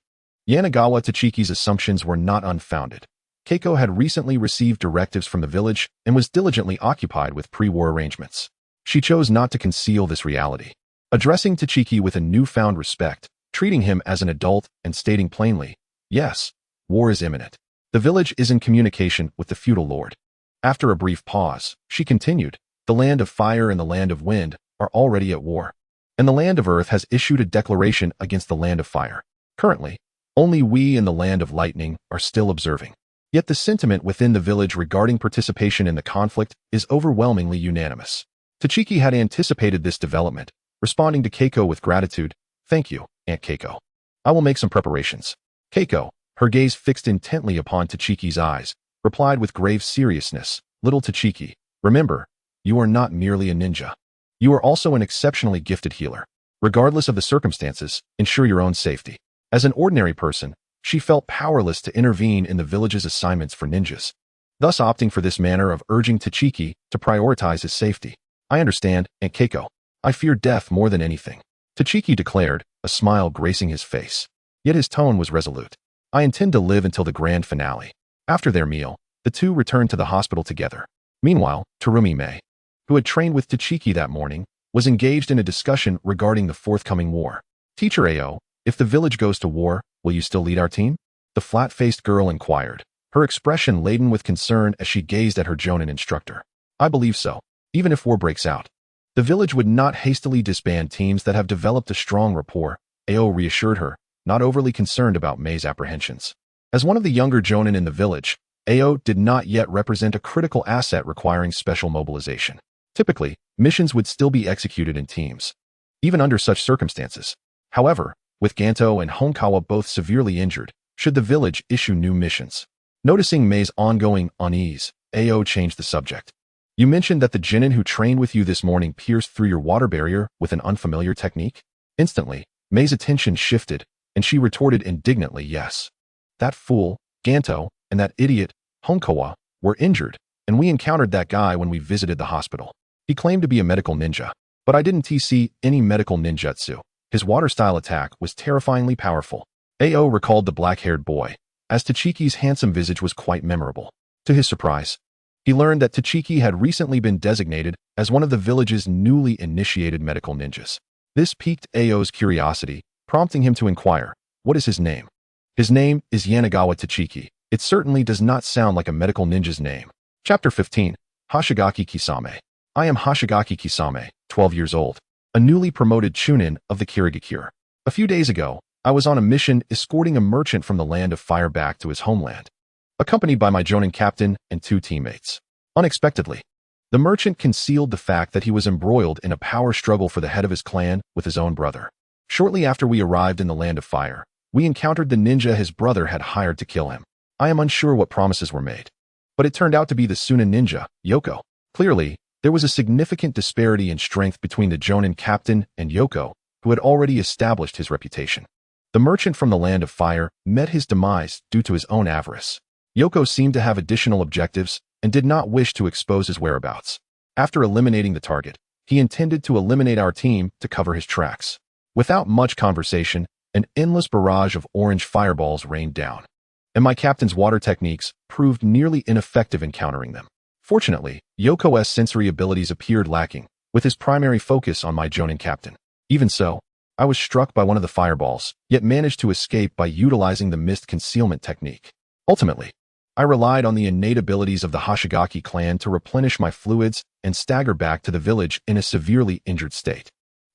Yanagawa Tachiki's assumptions were not unfounded. Keiko had recently received directives from the village and was diligently occupied with pre-war arrangements. She chose not to conceal this reality. Addressing Tachiki with a newfound respect, treating him as an adult and stating plainly, yes, war is imminent. The village is in communication with the feudal lord. After a brief pause, she continued, the Land of Fire and the Land of Wind are already at war, and the Land of Earth has issued a declaration against the Land of Fire. Currently, only we in the Land of Lightning are still observing. Yet the sentiment within the village regarding participation in the conflict is overwhelmingly unanimous. Tachiki had anticipated this development, responding to Keiko with gratitude. Thank you, Aunt Keiko. I will make some preparations. Keiko, her gaze fixed intently upon Tachiki's eyes, replied with grave seriousness, Little Tachiki, remember, you are not merely a ninja. You are also an exceptionally gifted healer. Regardless of the circumstances, ensure your own safety. As an ordinary person, she felt powerless to intervene in the village's assignments for ninjas, thus opting for this manner of urging Tachiki to prioritize his safety. I understand, Aunt Keiko. I fear death more than anything, Tachiki declared, a smile gracing his face. Yet his tone was resolute. I intend to live until the grand finale. After their meal, the two returned to the hospital together. Meanwhile, Terumi Mei, who had trained with Tachiki that morning, was engaged in a discussion regarding the forthcoming war. Teacher Ao, if the village goes to war, will you still lead our team? The flat-faced girl inquired, her expression laden with concern as she gazed at her Jonin instructor. I believe so. Even if war breaks out, the village would not hastily disband teams that have developed a strong rapport, Ao reassured her, not overly concerned about Mei's apprehensions. As one of the younger Jonin in the village, Ao did not yet represent a critical asset requiring special mobilization. Typically, missions would still be executed in teams, even under such circumstances. However, with Ganto and Honkawa both severely injured, should the village issue new missions? Noticing Mei's ongoing unease, Ao changed the subject. You mentioned that the genin who trained with you this morning pierced through your water barrier with an unfamiliar technique? Instantly, Mei's attention shifted, and she retorted indignantly, yes. That fool, Ganto, and that idiot, Honkawa, were injured, and we encountered that guy when we visited the hospital. He claimed to be a medical ninja, but I didn't see any medical ninjutsu. His water-style attack was terrifyingly powerful. Ao recalled the black-haired boy, as Tachiki's handsome visage was quite memorable. To his surprise, he learned that Tachiki had recently been designated as one of the village's newly initiated medical ninjas. This piqued Ao's curiosity, prompting him to inquire, what is his name? His name is Yanagawa Tachiki. It certainly does not sound like a medical ninja's name. Chapter 15, Hashigaki Kisame. I am Hashigaki Kisame, 12 years old, a newly promoted chunin of the Kirigakure. A few days ago, I was on a mission escorting a merchant from the land of fire back to his homeland, accompanied by my Jonin captain and 2 teammates. Unexpectedly, the merchant concealed the fact that he was embroiled in a power struggle for the head of his clan with his own brother. Shortly after we arrived in the land of fire, we encountered the ninja his brother had hired to kill him. I am unsure what promises were made, but it turned out to be the Sunin ninja, Yoko. Clearly, there was a significant disparity in strength between the Jonin captain and Yoko, who had already established his reputation. The merchant from the land of fire met his demise due to his own avarice. Yoko seemed to have additional objectives and did not wish to expose his whereabouts. After eliminating the target, he intended to eliminate our team to cover his tracks. Without much conversation, an endless barrage of orange fireballs rained down, and my captain's water techniques proved nearly ineffective in countering them. Fortunately, Yoko's sensory abilities appeared lacking, with his primary focus on my Jonin captain. Even so, I was struck by one of the fireballs, yet managed to escape by utilizing the mist concealment technique. Ultimately, I relied on the innate abilities of the Hashigaki clan to replenish my fluids and stagger back to the village in a severely injured state.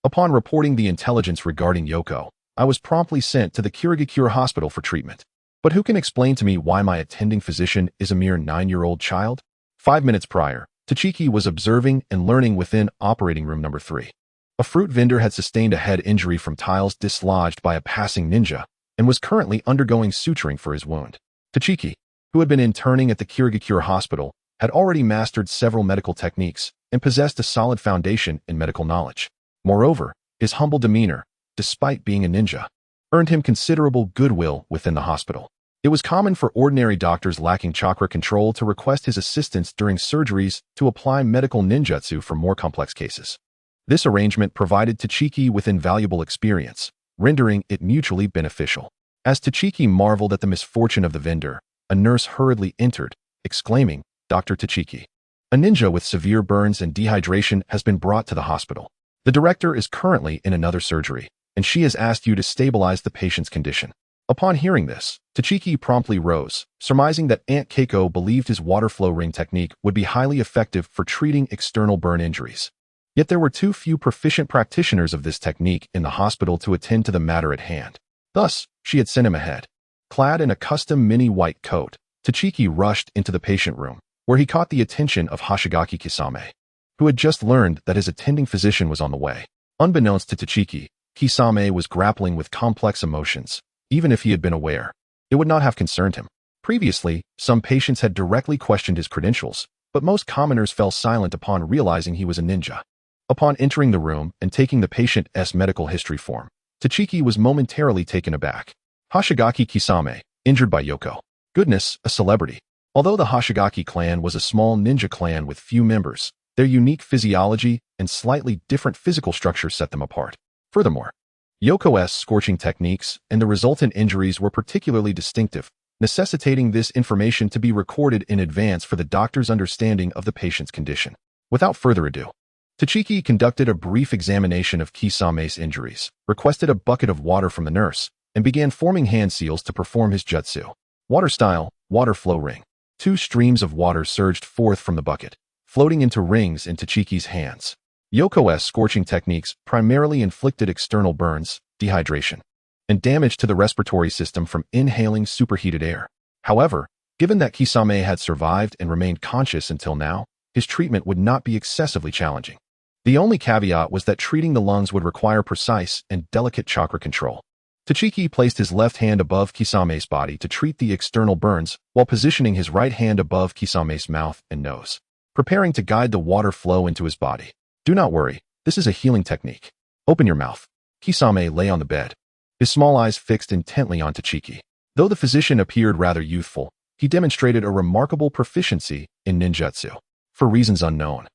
Upon reporting the intelligence regarding Yoko, I was promptly sent to the Kirigakure hospital for treatment. But who can explain to me why my attending physician is a mere 9-year-old child? 5 minutes prior, Tachiki was observing and learning within operating room number 3. A fruit vendor had sustained a head injury from tiles dislodged by a passing ninja and was currently undergoing suturing for his wound. Tachiki, who had been interning at the Kirigakure hospital, had already mastered several medical techniques and possessed a solid foundation in medical knowledge. Moreover, his humble demeanor, despite being a ninja, earned him considerable goodwill within the hospital. It was common for ordinary doctors lacking chakra control to request his assistance during surgeries to apply medical ninjutsu for more complex cases. This arrangement provided Tachiki with invaluable experience, rendering it mutually beneficial. As Tachiki marveled at the misfortune of the vendor, a nurse hurriedly entered, exclaiming, "Dr. Tachiki, a ninja with severe burns and dehydration has been brought to the hospital. The director is currently in another surgery, and she has asked you to stabilize the patient's condition." Upon hearing this, Tachiki promptly rose, surmising that Aunt Keiko believed his water flow ring technique would be highly effective for treating external burn injuries. Yet there were too few proficient practitioners of this technique in the hospital to attend to the matter at hand. Thus, she had sent him ahead. Clad in a custom mini white coat, Tachiki rushed into the patient room, where he caught the attention of Hashigaki Kisame, who had just learned that his attending physician was on the way. Unbeknownst to Tachiki, Kisame was grappling with complex emotions. Even if he had been aware, it would not have concerned him. Previously, some patients had directly questioned his credentials, but most commoners fell silent upon realizing he was a ninja. Upon entering the room and taking the patient's medical history form, Tachiki was momentarily taken aback. Hashigaki Kisame, injured by Yoko. Goodness, a celebrity. Although the Hashigaki clan was a small ninja clan with few members, their unique physiology and slightly different physical structure set them apart. Furthermore, Yoko's scorching techniques and the resultant injuries were particularly distinctive, necessitating this information to be recorded in advance for the doctor's understanding of the patient's condition. Without further ado, Tachiki conducted a brief examination of Kisame's injuries, requested a bucket of water from the nurse, and began forming hand seals to perform his jutsu. Water style, water flow ring. 2 streams of water surged forth from the bucket, floating into rings in Tachiki's hands. Yoko's scorching techniques primarily inflicted external burns, dehydration, and damage to the respiratory system from inhaling superheated air. However, given that Kisame had survived and remained conscious until now, his treatment would not be excessively challenging. The only caveat was that treating the lungs would require precise and delicate chakra control. Tachiki placed his left hand above Kisame's body to treat the external burns while positioning his right hand above Kisame's mouth and nose, preparing to guide the water flow into his body. Do not worry, this is a healing technique. Open your mouth. Kisame lay on the bed, his small eyes fixed intently on Tachiki. Though the physician appeared rather youthful, he demonstrated a remarkable proficiency in ninjutsu, for reasons unknown.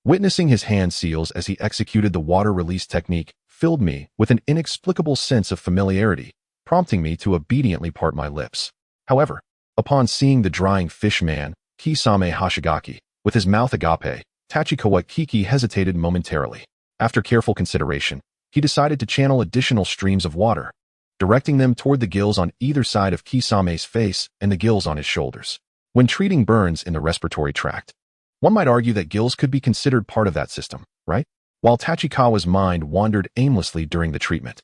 Witnessing his hand seals as he executed the water release technique filled me with an inexplicable sense of familiarity, prompting me to obediently part my lips. However, upon seeing the drying fish man, Kisame Hashigaki, with his mouth agape, Tachikawa Kiki hesitated momentarily. After careful consideration, he decided to channel additional streams of water, directing them toward the gills on either side of Kisame's face and the gills on his shoulders. When treating burns in the respiratory tract, one might argue that gills could be considered part of that system, right? While Tachikawa's mind wandered aimlessly during the treatment,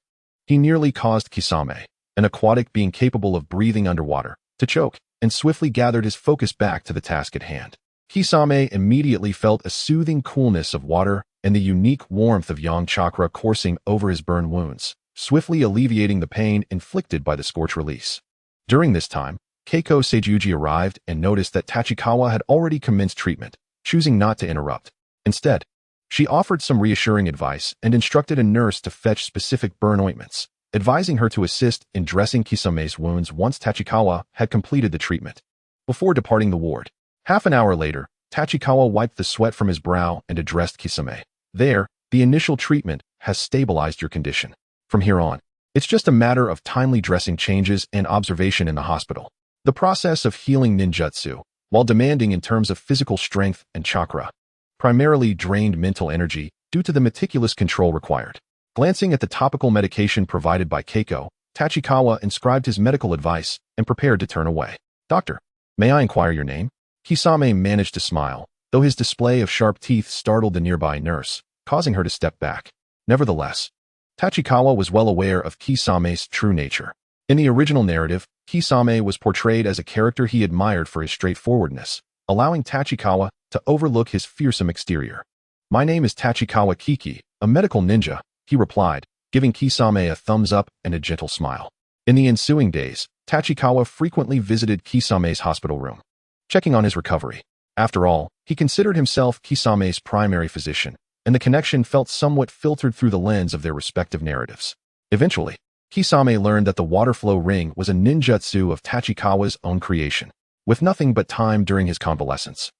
he nearly caused Kisame, an aquatic being capable of breathing underwater, to choke, and swiftly gathered his focus back to the task at hand. Kisame immediately felt a soothing coolness of water and the unique warmth of yang chakra coursing over his burn wounds, swiftly alleviating the pain inflicted by the scorch release. During this time, Keiko Seijuji arrived and noticed that Tachikawa had already commenced treatment, choosing not to interrupt. Instead, she offered some reassuring advice and instructed a nurse to fetch specific burn ointments, advising her to assist in dressing Kisame's wounds once Tachikawa had completed the treatment. Before departing the ward, half an hour later, Tachikawa wiped the sweat from his brow and addressed Kisame. There, the initial treatment has stabilized your condition. From here on, it's just a matter of timely dressing changes and observation in the hospital. The process of healing ninjutsu, while demanding in terms of physical strength and chakra, primarily drained mental energy due to the meticulous control required. Glancing at the topical medication provided by Keiko, Tachikawa inscribed his medical advice and prepared to turn away. Doctor, may I inquire your name? Kisame managed to smile, though his display of sharp teeth startled the nearby nurse, causing her to step back. Nevertheless, Tachikawa was well aware of Kisame's true nature. In the original narrative, Kisame was portrayed as a character he admired for his straightforwardness, allowing Tachikawa to overlook his fearsome exterior. My name is Tachikawa Kiki, a medical ninja, he replied, giving Kisame a thumbs up and a gentle smile. In the ensuing days, Tachikawa frequently visited Kisame's hospital room, checking on his recovery. After all, he considered himself Kisame's primary physician, and the connection felt somewhat filtered through the lens of their respective narratives. Eventually, Kisame learned that the water flow ring was a ninjutsu of Tachikawa's own creation. With nothing but time during his convalescence,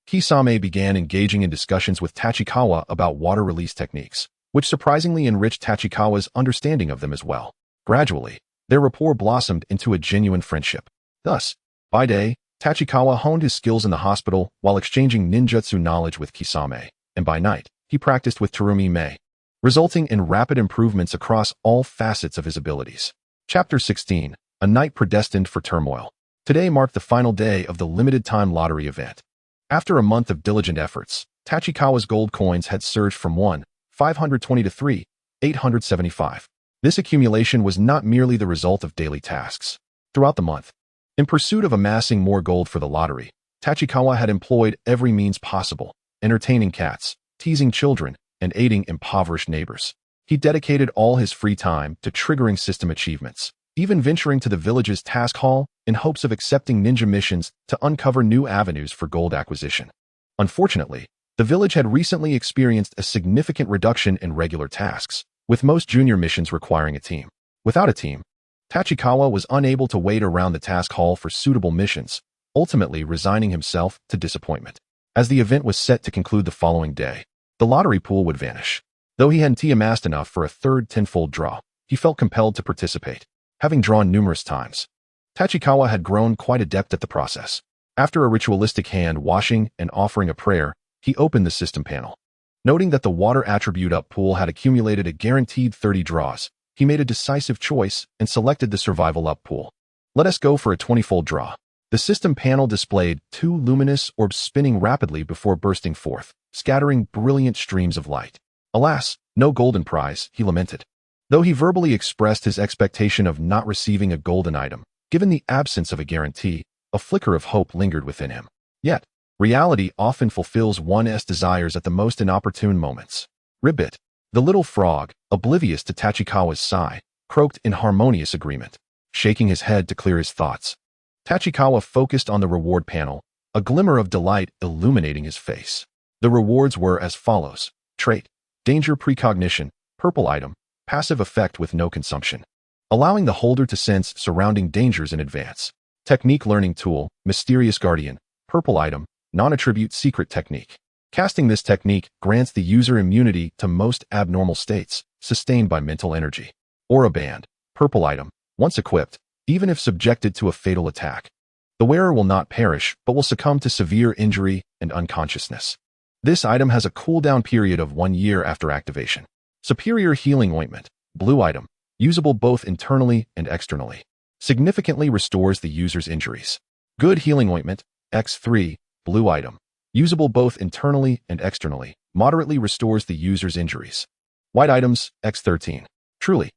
Kisame began engaging in discussions with Tachikawa about water release techniques, which surprisingly enriched Tachikawa's understanding of them as well. Gradually, their rapport blossomed into a genuine friendship. Thus, by day, Tachikawa honed his skills in the hospital while exchanging ninjutsu knowledge with Kisame, and by night, he practiced with Terumi Mei, resulting in rapid improvements across all facets of his abilities. Chapter 16, A Night Predestined for Turmoil. Today marked the final day of the limited-time lottery event. After a month of diligent efforts, Tachikawa's gold coins had surged from 1,520 to 3,875. This accumulation was not merely the result of daily tasks. Throughout the month, in pursuit of amassing more gold for the lottery, Tachikawa had employed every means possible, entertaining cats, teasing children, and aiding impoverished neighbors. He dedicated all his free time to triggering system achievements, even venturing to the village's task hall in hopes of accepting ninja missions to uncover new avenues for gold acquisition. Unfortunately, the village had recently experienced a significant reduction in regular tasks, with most junior missions requiring a team. Without a team, Tachikawa was unable to wait around the task hall for suitable missions, ultimately resigning himself to disappointment. As the event was set to conclude the following day, the lottery pool would vanish. Though he hadn't amassed enough for a third tenfold draw, he felt compelled to participate, having drawn numerous times. Tachikawa had grown quite adept at the process. After a ritualistic hand washing and offering a prayer, he opened the system panel. Noting that the water attribute up pool had accumulated a guaranteed 30 draws, he made a decisive choice and selected the survival up pool. Let us go for a 20-fold draw. The system panel displayed 2 luminous orbs spinning rapidly before bursting forth, scattering brilliant streams of light. Alas, no golden prize, he lamented. Though he verbally expressed his expectation of not receiving a golden item, given the absence of a guarantee, a flicker of hope lingered within him. Yet, reality often fulfills one's desires at the most inopportune moments. Ribbit, the little frog, oblivious to Tachikawa's sigh, croaked in harmonious agreement, shaking his head to clear his thoughts. Tachikawa focused on the reward panel, a glimmer of delight illuminating his face. The rewards were as follows: trait, danger precognition, purple item, passive effect with no consumption, allowing the holder to sense surrounding dangers in advance. Technique learning tool, mysterious guardian, purple item, non-attribute secret technique. Casting this technique grants the user immunity to most abnormal states, sustained by mental energy. Aura band, purple item, once equipped, even if subjected to a fatal attack, the wearer will not perish but will succumb to severe injury and unconsciousness. This item has a cooldown period of 1 year after activation. Superior healing ointment, blue item, usable both internally and externally. Significantly restores the user's injuries. Good healing ointment, X3, blue item, usable both internally and externally, moderately restores the user's injuries. White items, X13. Truly,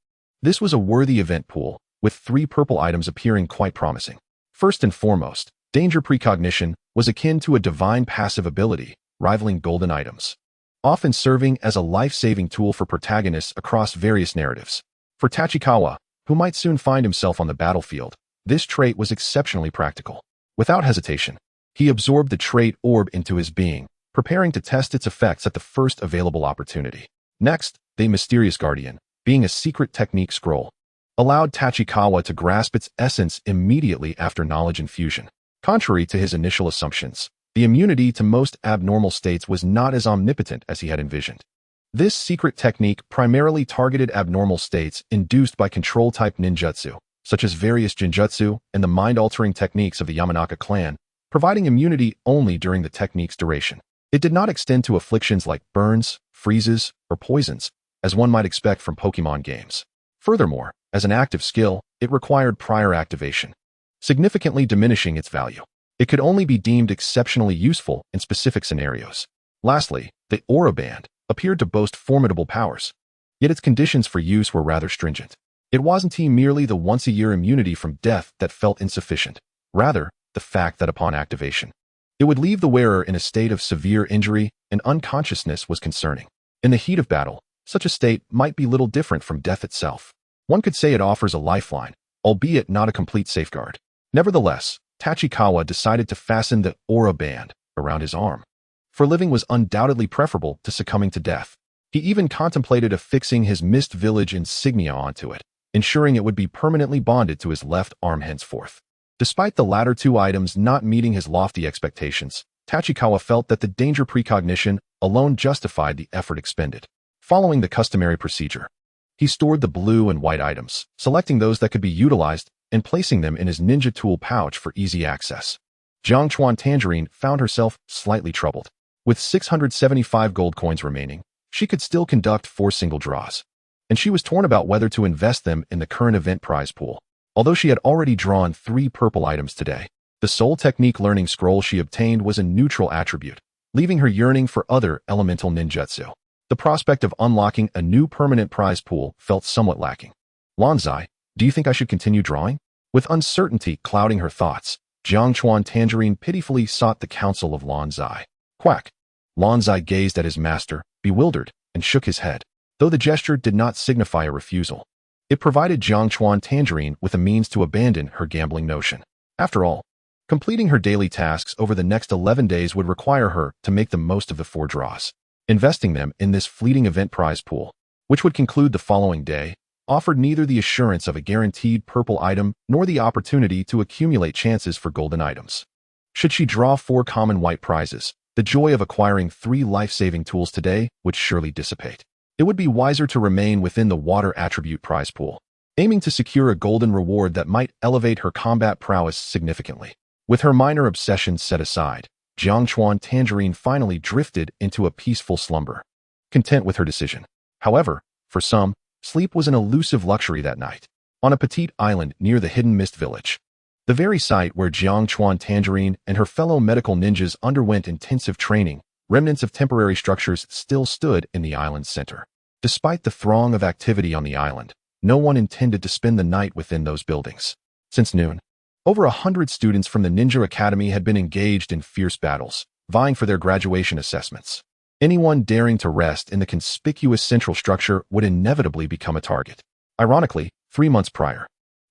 this was a worthy event pool, with 3 purple items appearing quite promising. First and foremost, danger precognition was akin to a divine passive ability, rivaling golden items, often serving as a life-saving tool for protagonists across various narratives. For Tachikawa, who might soon find himself on the battlefield, this trait was exceptionally practical. Without hesitation, he absorbed the trait orb into his being, preparing to test its effects at the first available opportunity. Next, the mysterious guardian, being a secret technique scroll, allowed Tachikawa to grasp its essence immediately after knowledge infusion. Contrary to his initial assumptions, the immunity to most abnormal states was not as omnipotent as he had envisioned. This secret technique primarily targeted abnormal states induced by control-type ninjutsu, such as various genjutsu and the mind-altering techniques of the Yamanaka clan, providing immunity only during the technique's duration. It did not extend to afflictions like burns, freezes, or poisons, as one might expect from Pokémon games. Furthermore, as an active skill, it required prior activation, significantly diminishing its value. It could only be deemed exceptionally useful in specific scenarios. Lastly, the aura band appeared to boast formidable powers, yet its conditions for use were rather stringent. It wasn't merely the once-a-year immunity from death that felt insufficient, rather, the fact that upon activation, it would leave the wearer in a state of severe injury and unconsciousness was concerning. In the heat of battle, such a state might be little different from death itself. One could say it offers a lifeline, albeit not a complete safeguard. Nevertheless, Tachikawa decided to fasten the aura band around his arm. For living was undoubtedly preferable to succumbing to death. He even contemplated affixing his Mist Village insignia onto it, ensuring it would be permanently bonded to his left arm henceforth. Despite the latter 2 items not meeting his lofty expectations, Tachikawa felt that the danger precognition alone justified the effort expended. Following the customary procedure, he stored the blue and white items, selecting those that could be utilized and placing them in his ninja tool pouch for easy access. Jiangchuan Tangerine found herself slightly troubled. With 675 gold coins remaining, she could still conduct 4 single draws, and she was torn about whether to invest them in the current event prize pool. Although she had already drawn 3 purple items today, the sole technique learning scroll she obtained was a neutral attribute, leaving her yearning for other elemental ninjutsu. The prospect of unlocking a new permanent prize pool felt somewhat lacking. Lanzai, do you think I should continue drawing? With uncertainty clouding her thoughts, Jiangchuan Tangerine pitifully sought the counsel of Lanzai. Quack. Lanzai gazed at his master, bewildered, and shook his head, though the gesture did not signify a refusal. It provided Jiangchuan Tangerine with a means to abandon her gambling notion. After all, completing her daily tasks over the next 11 days would require her to make the most of the 4 draws. Investing them in this fleeting event prize pool, which would conclude the following day, offered neither the assurance of a guaranteed purple item nor the opportunity to accumulate chances for golden items. Should she draw 4 common white prizes, the joy of acquiring 3 life-saving tools today would surely dissipate. it would be wiser to remain within the water attribute prize pool, aiming to secure a golden reward that might elevate her combat prowess significantly. With her minor obsessions set aside, Jiangchuan Tangerine finally drifted into a peaceful slumber, content with her decision. However, for some, sleep was an elusive luxury that night. On a petite island near the Hidden Mist Village, the very site where Jiangchuan Tangerine and her fellow medical ninjas underwent intensive training, remnants of temporary structures still stood in the island's center. Despite the throng of activity on the island, no one intended to spend the night within those buildings. Since noon, over 100 students from the Ninja Academy had been engaged in fierce battles, vying for their graduation assessments. Anyone daring to rest in the conspicuous central structure would inevitably become a target. Ironically, 3 months prior,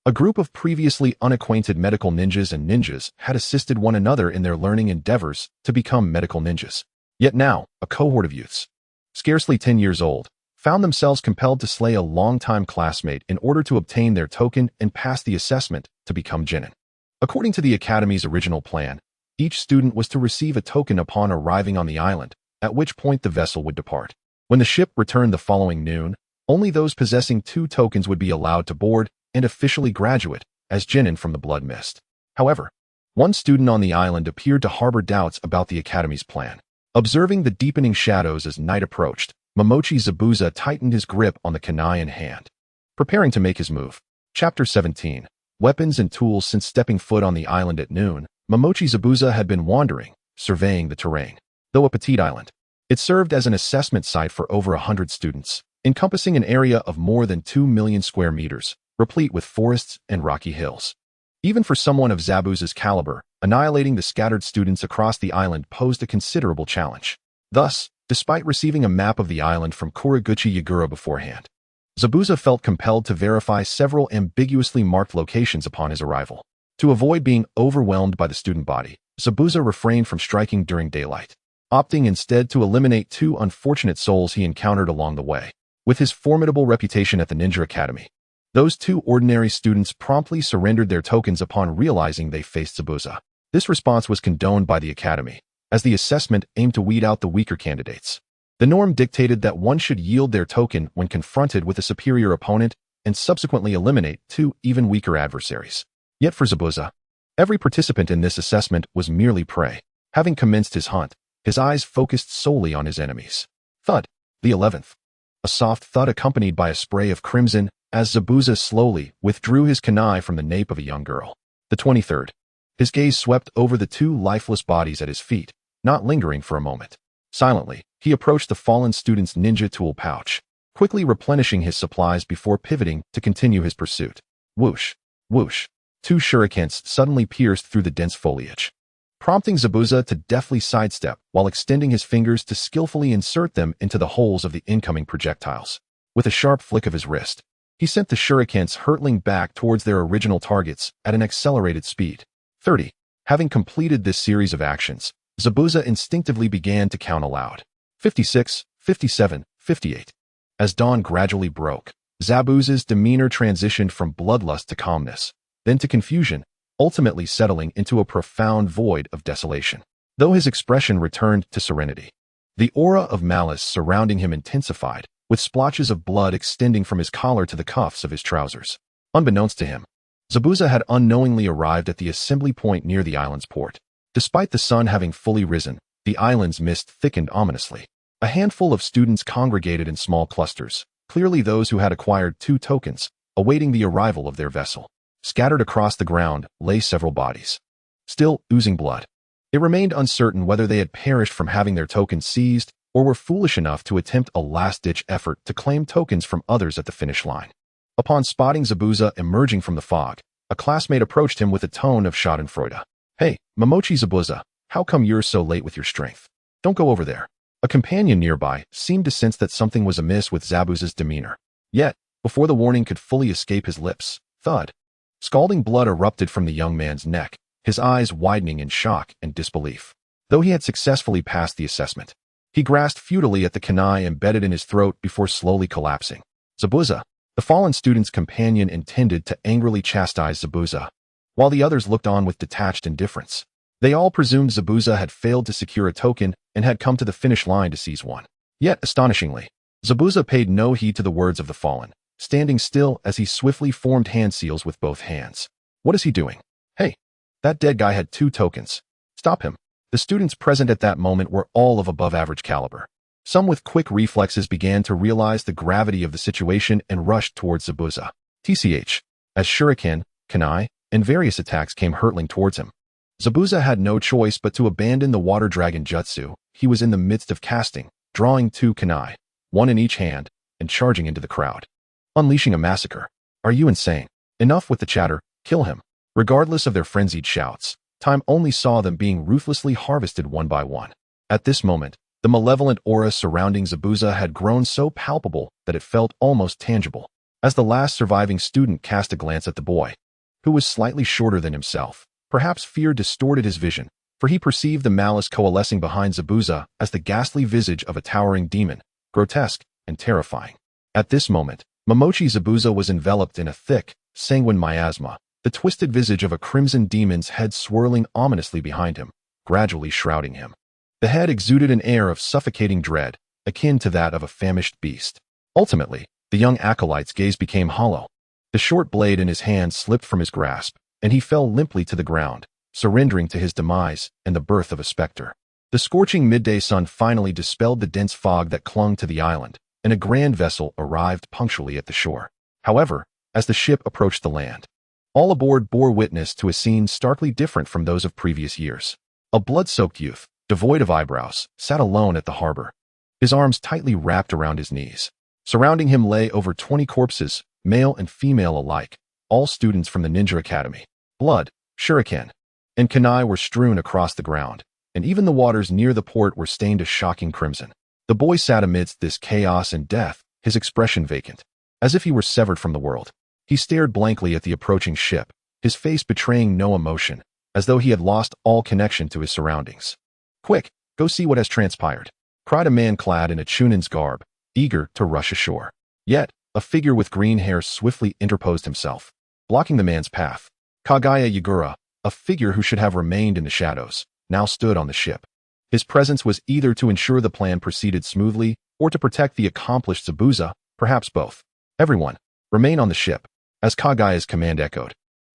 a group of previously unacquainted medical ninjas and ninjas had assisted one another in their learning endeavors to become medical ninjas. Yet now, a cohort of youths, scarcely 10 years old, found themselves compelled to slay a longtime classmate in order to obtain their token and pass the assessment to become genin. According to the Academy's original plan, each student was to receive a token upon arriving on the island, at which point the vessel would depart. When the ship returned the following noon, only those possessing 2 tokens would be allowed to board and officially graduate as genin from the Blood Mist. However, one student on the island appeared to harbor doubts about the Academy's plan. Observing the deepening shadows as night approached, Momochi Zabuza tightened his grip on the kunai in hand, preparing to make his move. Chapter 17. Weapons and Tools. Since stepping foot on the island at noon, Momochi Zabuza had been wandering, surveying the terrain. Though a petite island, it served as an assessment site for over 100 students, encompassing an area of more than 2 million square meters, replete with forests and rocky hills. Even for someone of Zabuza's caliber, annihilating the scattered students across the island posed a considerable challenge. Thus, despite receiving a map of the island from Kuriguchi Yagura beforehand, Zabuza felt compelled to verify several ambiguously marked locations upon his arrival. To avoid being overwhelmed by the student body, Zabuza refrained from striking during daylight, opting instead to eliminate 2 unfortunate souls he encountered along the way. With his formidable reputation at the Ninja Academy, those 2 ordinary students promptly surrendered their tokens upon realizing they faced Zabuza. This response was condoned by the Academy, as the assessment aimed to weed out the weaker candidates. The norm dictated that one should yield their token when confronted with a superior opponent and subsequently eliminate 2 even weaker adversaries. Yet for Zabuza, every participant in this assessment was merely prey. Having commenced his hunt, his eyes focused solely on his enemies. Thud. The 11th. A soft thud accompanied by a spray of crimson as Zabuza slowly withdrew his kunai from the nape of a young girl. The 23rd. His gaze swept over the 2 lifeless bodies at his feet, not lingering for a moment. Silently, he approached the fallen student's ninja tool pouch, quickly replenishing his supplies before pivoting to continue his pursuit. Whoosh, whoosh. 2 shurikens suddenly pierced through the dense foliage, prompting Zabuza to deftly sidestep while extending his fingers to skillfully insert them into the holes of the incoming projectiles. With a sharp flick of his wrist, he sent the shurikens hurtling back towards their original targets at an accelerated speed. 30. Having completed this series of actions, Zabuza instinctively began to count aloud. 56, 57, 58. As dawn gradually broke, Zabuza's demeanor transitioned from bloodlust to calmness, then to confusion, ultimately settling into a profound void of desolation. Though his expression returned to serenity, the aura of malice surrounding him intensified, with splotches of blood extending from his collar to the cuffs of his trousers. Unbeknownst to him, Zabuza had unknowingly arrived at the assembly point near the island's port. Despite the sun having fully risen, the island's mist thickened ominously. A handful of students congregated in small clusters, clearly those who had acquired 2 tokens, awaiting the arrival of their vessel. Scattered across the ground lay several bodies, still oozing blood. It remained uncertain whether they had perished from having their tokens seized or were foolish enough to attempt a last-ditch effort to claim tokens from others at the finish line. Upon spotting Zabuza emerging from the fog, a classmate approached him with a tone of schadenfreude. "Hey, Momochi Zabuza, how come you're so late with your strength? Don't go over there." A companion nearby seemed to sense that something was amiss with Zabuza's demeanor. Yet, before the warning could fully escape his lips, thud. Scalding blood erupted from the young man's neck, his eyes widening in shock and disbelief. Though he had successfully passed the assessment, he grasped futilely at the kunai embedded in his throat before slowly collapsing. Zabuza, the fallen student's companion, intended to angrily chastise Zabuza, while the others looked on with detached indifference. They all presumed Zabuza had failed to secure a token and had come to the finish line to seize one. Yet, astonishingly, Zabuza paid no heed to the words of the fallen, standing still as he swiftly formed hand seals with both hands. What is he doing? Hey, that dead guy had 2 tokens. Stop him. The students present at that moment were all of above-average caliber. Some with quick reflexes began to realize the gravity of the situation and rushed towards Zabuza. TCH, as shuriken, kunai, and various attacks came hurtling towards him. Zabuza had no choice but to abandon the water dragon jutsu he was in the midst of casting, drawing 2 kunai, 1 in each hand, and charging into the crowd. Unleashing a massacre. Are you insane? Enough with the chatter, kill him. Regardless of their frenzied shouts, time only saw them being ruthlessly harvested one by one. At this moment, the malevolent aura surrounding Zabuza had grown so palpable that it felt almost tangible. As the last surviving student cast a glance at the boy, who was slightly shorter than himself, perhaps fear distorted his vision, for he perceived the malice coalescing behind Zabuza as the ghastly visage of a towering demon, grotesque and terrifying. At this moment, Momochi Zabuza was enveloped in a thick, sanguine miasma, the twisted visage of a crimson demon's head swirling ominously behind him, gradually shrouding him. The head exuded an air of suffocating dread, akin to that of a famished beast. Ultimately, the young acolyte's gaze became hollow. The short blade in his hand slipped from his grasp, and he fell limply to the ground, surrendering to his demise and the birth of a specter. The scorching midday sun finally dispelled the dense fog that clung to the island, and a grand vessel arrived punctually at the shore. However, as the ship approached the land, all aboard bore witness to a scene starkly different from those of previous years. A blood-soaked youth, devoid of eyebrows, sat alone at the harbor, his arms tightly wrapped around his knees. Surrounding him lay over 20 corpses, male and female alike, all students from the ninja academy. Blood, shuriken, and kunai were strewn across the ground, and even the waters near the port were stained a shocking crimson. The boy sat amidst this chaos and death, his expression vacant, as if he were severed from the world. He stared blankly at the approaching ship, his face betraying no emotion, as though he had lost all connection to his surroundings. Quick, go see what has transpired, cried a man clad in a chunin's garb, eager to rush ashore. Yet, a figure with green hair swiftly interposed himself, blocking the man's path. Kagaya Yagura, a figure who should have remained in the shadows, now stood on the ship. His presence was either to ensure the plan proceeded smoothly or to protect the accomplished Zabuza, perhaps both. Everyone, remain on the ship, as Kagaya's command echoed.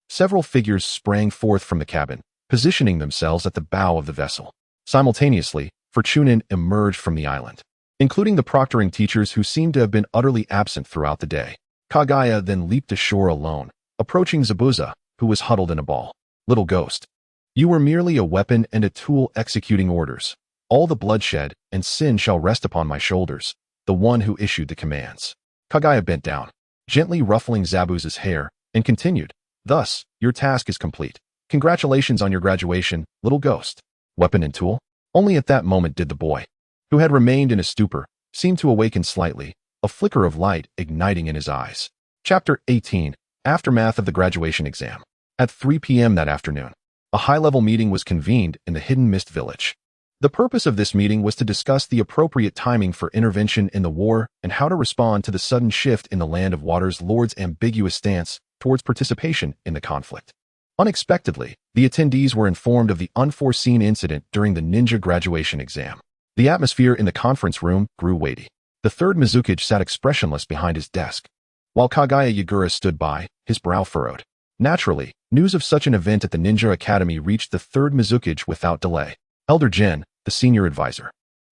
Several figures sprang forth from the cabin, positioning themselves at the bow of the vessel. Simultaneously, Chunin emerged from the island, including the proctoring teachers who seemed to have been utterly absent throughout the day. Kagaya then leaped ashore alone, approaching Zabuza, who was huddled in a ball. Little ghost. You were merely a weapon and a tool executing orders. All the bloodshed and sin shall rest upon my shoulders, the one who issued the commands. Kagaya bent down, gently ruffling Zabuza's hair, and continued, Thus, your task is complete. Congratulations on your graduation, little ghost. Weapon and tool? Only at that moment did the boy, who had remained in a stupor, seem to awaken slightly, a flicker of light igniting in his eyes. Chapter 18. Aftermath of the graduation exam. At 3 p.m. that afternoon, a high-level meeting was convened in the Hidden Mist Village. The purpose of this meeting was to discuss the appropriate timing for intervention in the war and how to respond to the sudden shift in the Land of Water's Lord's ambiguous stance towards participation in the conflict. Unexpectedly, the attendees were informed of the unforeseen incident during the ninja graduation exam. The atmosphere in the conference room grew weighty. The third Mizukage sat expressionless behind his desk, while Kagaya Yagura stood by, his brow furrowed. Naturally, news of such an event at the Ninja Academy reached the third Mizukage without delay. Elder Jin, the senior advisor,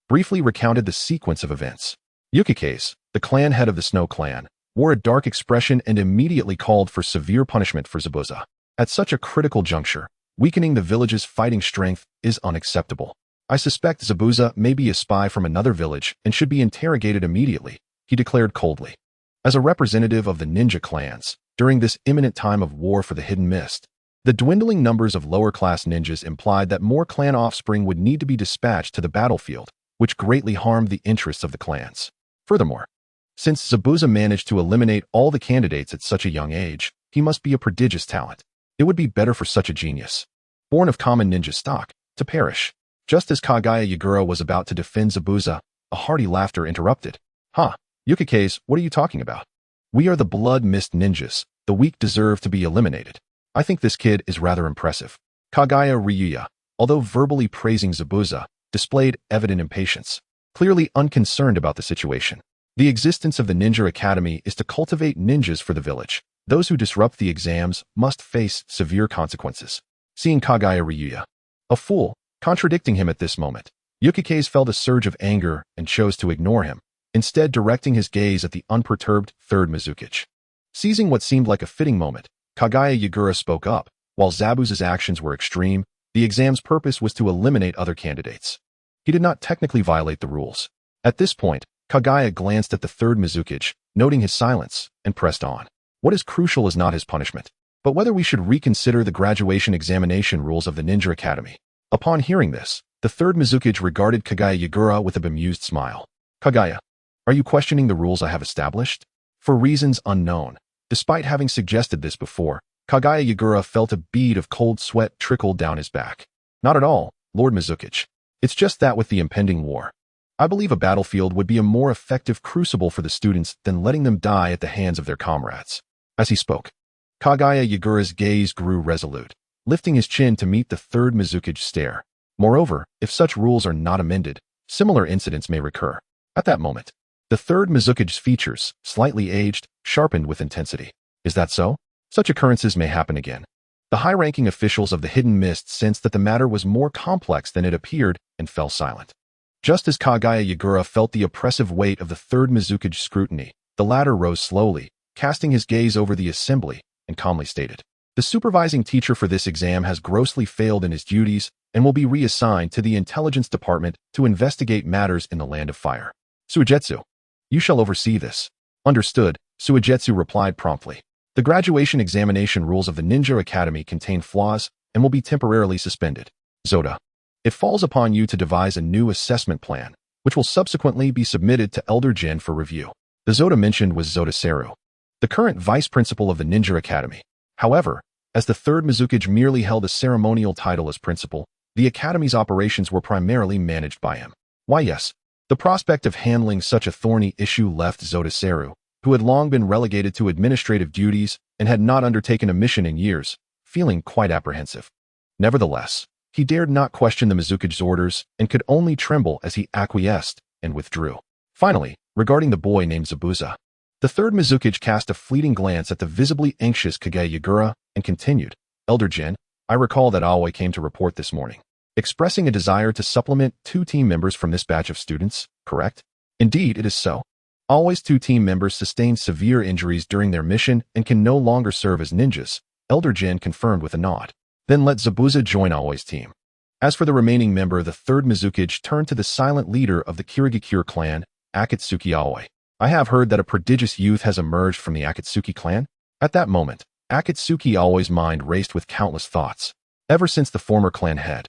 briefly recounted the sequence of events. Yukikase, the clan head of the Snow Clan, wore a dark expression and immediately called for severe punishment for Zabuza. At such a critical juncture, weakening the village's fighting strength is unacceptable. I suspect Zabuza may be a spy from another village and should be interrogated immediately, he declared coldly. As a representative of the ninja clans, during this imminent time of war for the Hidden Mist, the dwindling numbers of lower-class ninjas implied that more clan offspring would need to be dispatched to the battlefield, which greatly harmed the interests of the clans. Furthermore, since Zabuza managed to eliminate all the candidates at such a young age, he must be a prodigious talent. It would be better for such a genius, born of common ninja stock, to perish. Just as Kagaya Yagura was about to defend Zabuza, a hearty laughter interrupted. Yukikase, what are you talking about? We are the Blood Mist ninjas. The weak deserve to be eliminated. I think this kid is rather impressive. Kagaya Ryuya, although verbally praising Zabuza, displayed evident impatience, clearly unconcerned about the situation. The existence of the Ninja Academy is to cultivate ninjas for the village. Those who disrupt the exams must face severe consequences. Seeing Kagaya Ryuya, a fool, contradicting him at this moment, Yukike's felt a surge of anger and chose to ignore him, instead directing his gaze at the unperturbed third Mizukage. Seizing what seemed like a fitting moment, Kagaya Yagura spoke up. While Zabuza's actions were extreme, the exam's purpose was to eliminate other candidates. He did not technically violate the rules. At this point, Kagaya glanced at the third Mizukage, noting his silence, and pressed on. What is crucial is not his punishment, but whether we should reconsider the graduation examination rules of the Ninja Academy. Upon hearing this, the third Mizukage regarded Kagaya Yagura with a bemused smile. Kagaya, are you questioning the rules I have established? For reasons unknown, despite having suggested this before, Kagaya Yagura felt a bead of cold sweat trickle down his back. Not at all, Lord Mizukage. It's just that with the impending war, I believe a battlefield would be a more effective crucible for the students than letting them die at the hands of their comrades. As he spoke, Kagaya Yagura's gaze grew resolute, lifting his chin to meet the third Mizukage's stare. Moreover, if such rules are not amended, similar incidents may recur. At that moment, the third Mizukage's features, slightly aged, sharpened with intensity. Is that so? Such occurrences may happen again. The high-ranking officials of the Hidden Mist sensed that the matter was more complex than it appeared and fell silent. Just as Kagaya Yagura felt the oppressive weight of the third Mizukage's scrutiny, the latter rose slowly, casting his gaze over the assembly, and calmly stated, "The supervising teacher for this exam has grossly failed in his duties and will be reassigned to the Intelligence Department to investigate matters in the Land of Fire. Suigetsu, you shall oversee this." Understood, Suigetsu replied promptly. The graduation examination rules of the Ninja Academy contain flaws and will be temporarily suspended. Zoda, it falls upon you to devise a new assessment plan, which will subsequently be submitted to Elder Jin for review. The Zoda mentioned was Zoda Seru, the current vice principal of the Ninja Academy. However, as the third Mizukage merely held a ceremonial title as principal, the Academy's operations were primarily managed by him. Why yes, the prospect of handling such a thorny issue left Zoda Seru, who had long been relegated to administrative duties and had not undertaken a mission in years, feeling quite apprehensive. Nevertheless, he dared not question the Mizukage's orders and could only tremble as he acquiesced and withdrew. Finally, regarding the boy named Zabuza, the third Mizukage cast a fleeting glance at the visibly anxious Kagaya Yagura and continued, "Elder Jin, I recall that Aoi came to report this morning, expressing a desire to supplement 2 team members from this batch of students, correct?" "Indeed, it is so. Aoi's 2 team members sustained severe injuries during their mission and can no longer serve as ninjas," Elder Jin confirmed with a nod. "Then let Zabuza join Aoi's team." As for the remaining member, the third Mizukage turned to the silent leader of the Kirigakure clan, Akatsuki Aoi. "I have heard that a prodigious youth has emerged from the Akatsuki clan." At that moment, Akatsuki Aoi's mind raced with countless thoughts. Ever since the former clan head,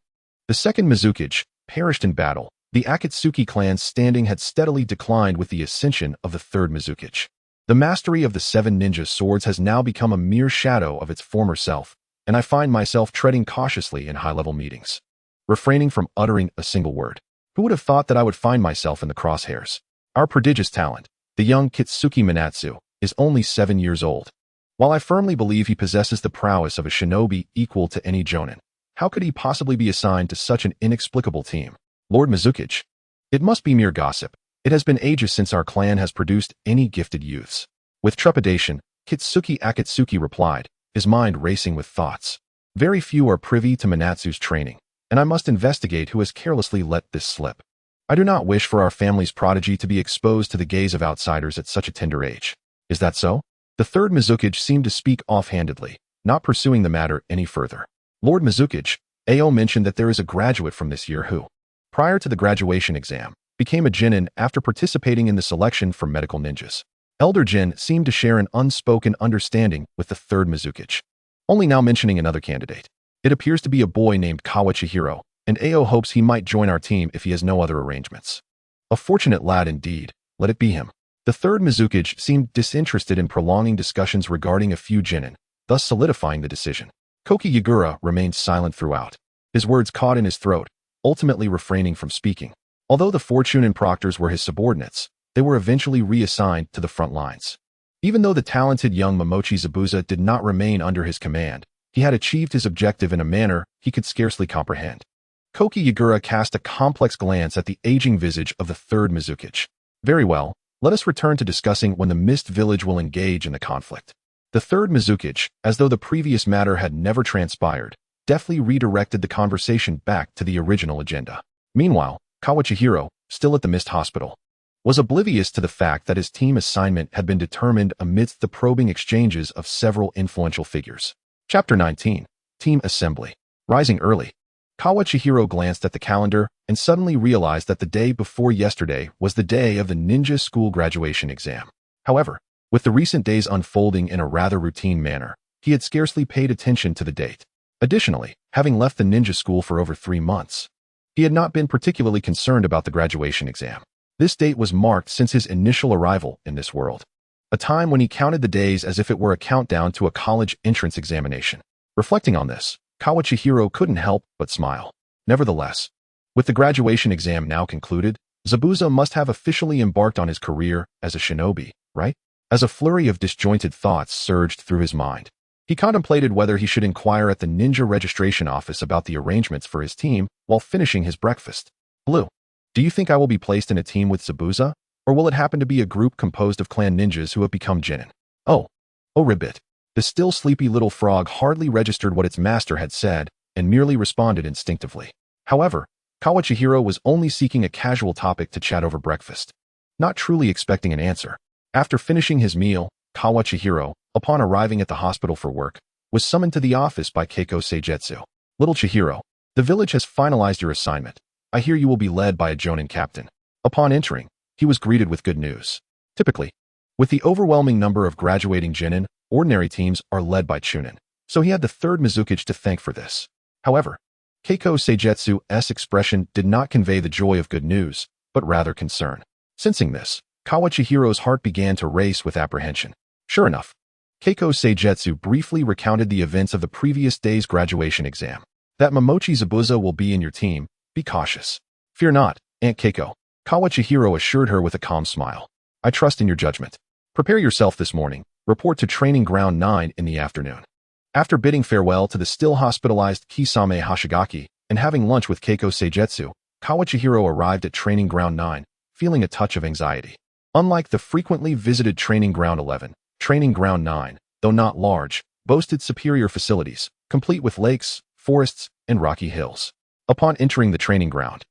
the second Mizukage, perished in battle, the Akatsuki clan's standing had steadily declined with the ascension of the third Mizukage. The mastery of the 7 ninja swords has now become a mere shadow of its former self, and I find myself treading cautiously in high-level meetings, refraining from uttering a single word. Who would have thought that I would find myself in the crosshairs? Our prodigious talent, the young Kitsuki Minatsu, is only 7 years old. While I firmly believe he possesses the prowess of a shinobi equal to any jonin, how could he possibly be assigned to such an inexplicable team? Lord Mizukage, it must be mere gossip. It has been ages since our clan has produced any gifted youths. With trepidation, Kitsuki Akatsuki replied, his mind racing with thoughts. Very few are privy to Minatsu's training, and I must investigate who has carelessly let this slip. I do not wish for our family's prodigy to be exposed to the gaze of outsiders at such a tender age. Is that so? The third Mizukage seemed to speak offhandedly, not pursuing the matter any further. Lord Mizukage, Ao mentioned that there is a graduate from this year who, prior to the graduation exam, became a Jinin after participating in the selection for medical ninjas. Elder Jin seemed to share an unspoken understanding with the third Mizukage, only now mentioning another candidate. It appears to be a boy named Kawachihiro, and Ao hopes he might join our team if he has no other arrangements. A fortunate lad indeed, let it be him. The third Mizukage seemed disinterested in prolonging discussions regarding a few Jinin, thus solidifying the decision. Koki Yagura remained silent throughout, his words caught in his throat, ultimately refraining from speaking. Although the Fortunen Proctors were his subordinates, they were eventually reassigned to the front lines. Even though the talented young Momochi Zabuza did not remain under his command, he had achieved his objective in a manner he could scarcely comprehend. Koki Yagura cast a complex glance at the aging visage of the third Mizukage. Very well, Let us return to discussing when the Mist Village will engage in the conflict. The third Mizukage, as though the previous matter had never transpired, deftly redirected the conversation back to the original agenda. Meanwhile, Kawachihiro, still at the Mist Hospital, was oblivious to the fact that his team assignment had been determined amidst the probing exchanges of several influential figures. Chapter 19. Team Assembly. Rising early, Kawachihiro glanced at the calendar and suddenly realized that the day before yesterday was the day of the ninja school graduation exam. However, with the recent days unfolding in a rather routine manner, he had scarcely paid attention to the date. Additionally, having left the ninja school for over 3 months, he had not been particularly concerned about the graduation exam. This date was marked since his initial arrival in this world, a time when he counted the days as if it were a countdown to a college entrance examination. Reflecting on this, Kawachihiro couldn't help but smile. Nevertheless, with the graduation exam now concluded, Zabuza must have officially embarked on his career as a shinobi, right? As a flurry of disjointed thoughts surged through his mind, he contemplated whether he should inquire at the ninja registration office about the arrangements for his team while finishing his breakfast. Blue, do you think I will be placed in a team with Zabuza, or will it happen to be a group composed of clan ninjas who have become genin? Oh, ribbit. The still sleepy little frog hardly registered what its master had said and merely responded instinctively. However, Kawachihiro was only seeking a casual topic to chat over breakfast, not truly expecting an answer. After finishing his meal, Kawachihiro, upon arriving at the hospital for work, was summoned to the office by Keiko Seigetsu. Little Chihiro, the village has finalized your assignment. I hear you will be led by a Jonin captain. Upon entering, he was greeted with good news. Typically, with the overwhelming number of graduating genin, ordinary teams are led by chunin, so he had the third Mizukage to thank for this. However, Keiko Seigetsu's expression did not convey the joy of good news, but rather concern. Sensing this, Kawachihiro's heart began to race with apprehension. Sure enough, Keiko Seigetsu briefly recounted the events of the previous day's graduation exam. That Momochi Zabuza will be in your team, be cautious. Fear not, Aunt Keiko, Kawachihiro assured her with a calm smile. I trust in your judgment. Prepare yourself this morning. Report to Training Ground 9 in the afternoon. After bidding farewell to the still hospitalized Kisame Hashigaki and having lunch with Keiko Seigetsu, Kawachihiro arrived at Training Ground 9, feeling a touch of anxiety. Unlike the frequently visited Training Ground 11, Training Ground 9, though not large, boasted superior facilities, complete with lakes, forests, and rocky hills. Upon entering the training ground,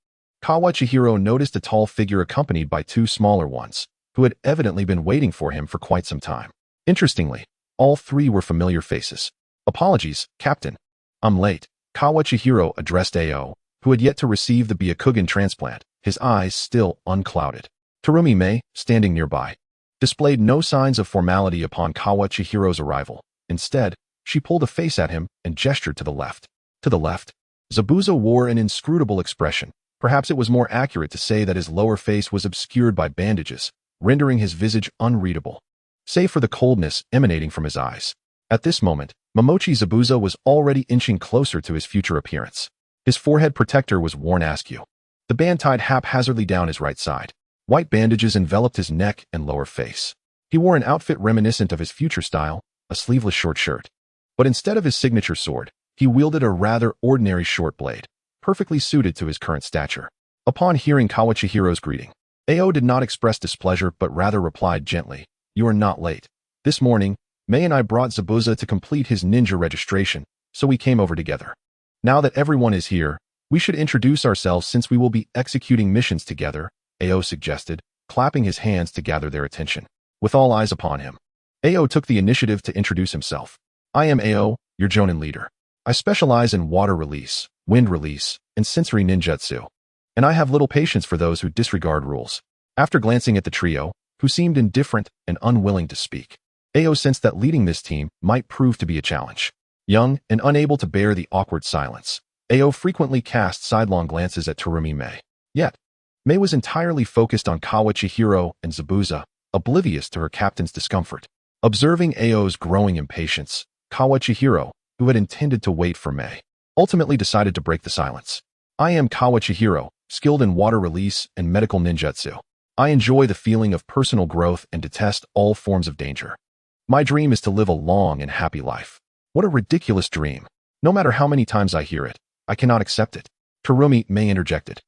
Kawachihiro noticed a tall figure accompanied by 2 smaller ones, who had evidently been waiting for him for quite some time. Interestingly, all 3 were familiar faces. Apologies, Captain. I'm late. Kawachihiro addressed Ao, who had yet to receive the Byakugan transplant, his eyes still unclouded. Terumi Mei, standing nearby, displayed no signs of formality upon Kawachihiro's arrival. Instead, she pulled a face at him and gestured to the left. To the left, Zabuza wore an inscrutable expression. Perhaps it was more accurate to say that his lower face was obscured by bandages, rendering his visage unreadable, save for the coldness emanating from his eyes. At this moment, Momochi Zabuza was already inching closer to his future appearance. His forehead protector was worn askew, the band tied haphazardly down his right side. White bandages enveloped his neck and lower face. He wore an outfit reminiscent of his future style, a sleeveless short shirt. But instead of his signature sword, he wielded a rather ordinary short blade, perfectly suited to his current stature. Upon hearing Kawachihiro's greeting, Ao did not express displeasure but rather replied gently, You are not late. This morning, Mei and I brought Zabuza to complete his ninja registration, so we came over together. Now that everyone is here, we should introduce ourselves since we will be executing missions together, Ao suggested, clapping his hands to gather their attention. With all eyes upon him, Ao took the initiative to introduce himself. I am Ao, your Jonin leader. I specialize in water release, wind release, and sensory ninjutsu, and I have little patience for those who disregard rules. After glancing at the trio, who seemed indifferent and unwilling to speak, Ao sensed that leading this team might prove to be a challenge. Young and unable to bear the awkward silence, Ao frequently cast sidelong glances at Terumi Mei. Yet, Mei was entirely focused on Kawachihiro and Zabuza, oblivious to her captain's discomfort. Observing Ao's growing impatience, Kawachihiro, who had intended to wait for Mei, ultimately decided to break the silence. I am Kawachihiro, skilled in water release and medical ninjutsu. I enjoy the feeling of personal growth and detest all forms of danger. My dream is to live a long and happy life. What a ridiculous dream. No matter how many times I hear it, I cannot accept it. Terumi Mei interjected.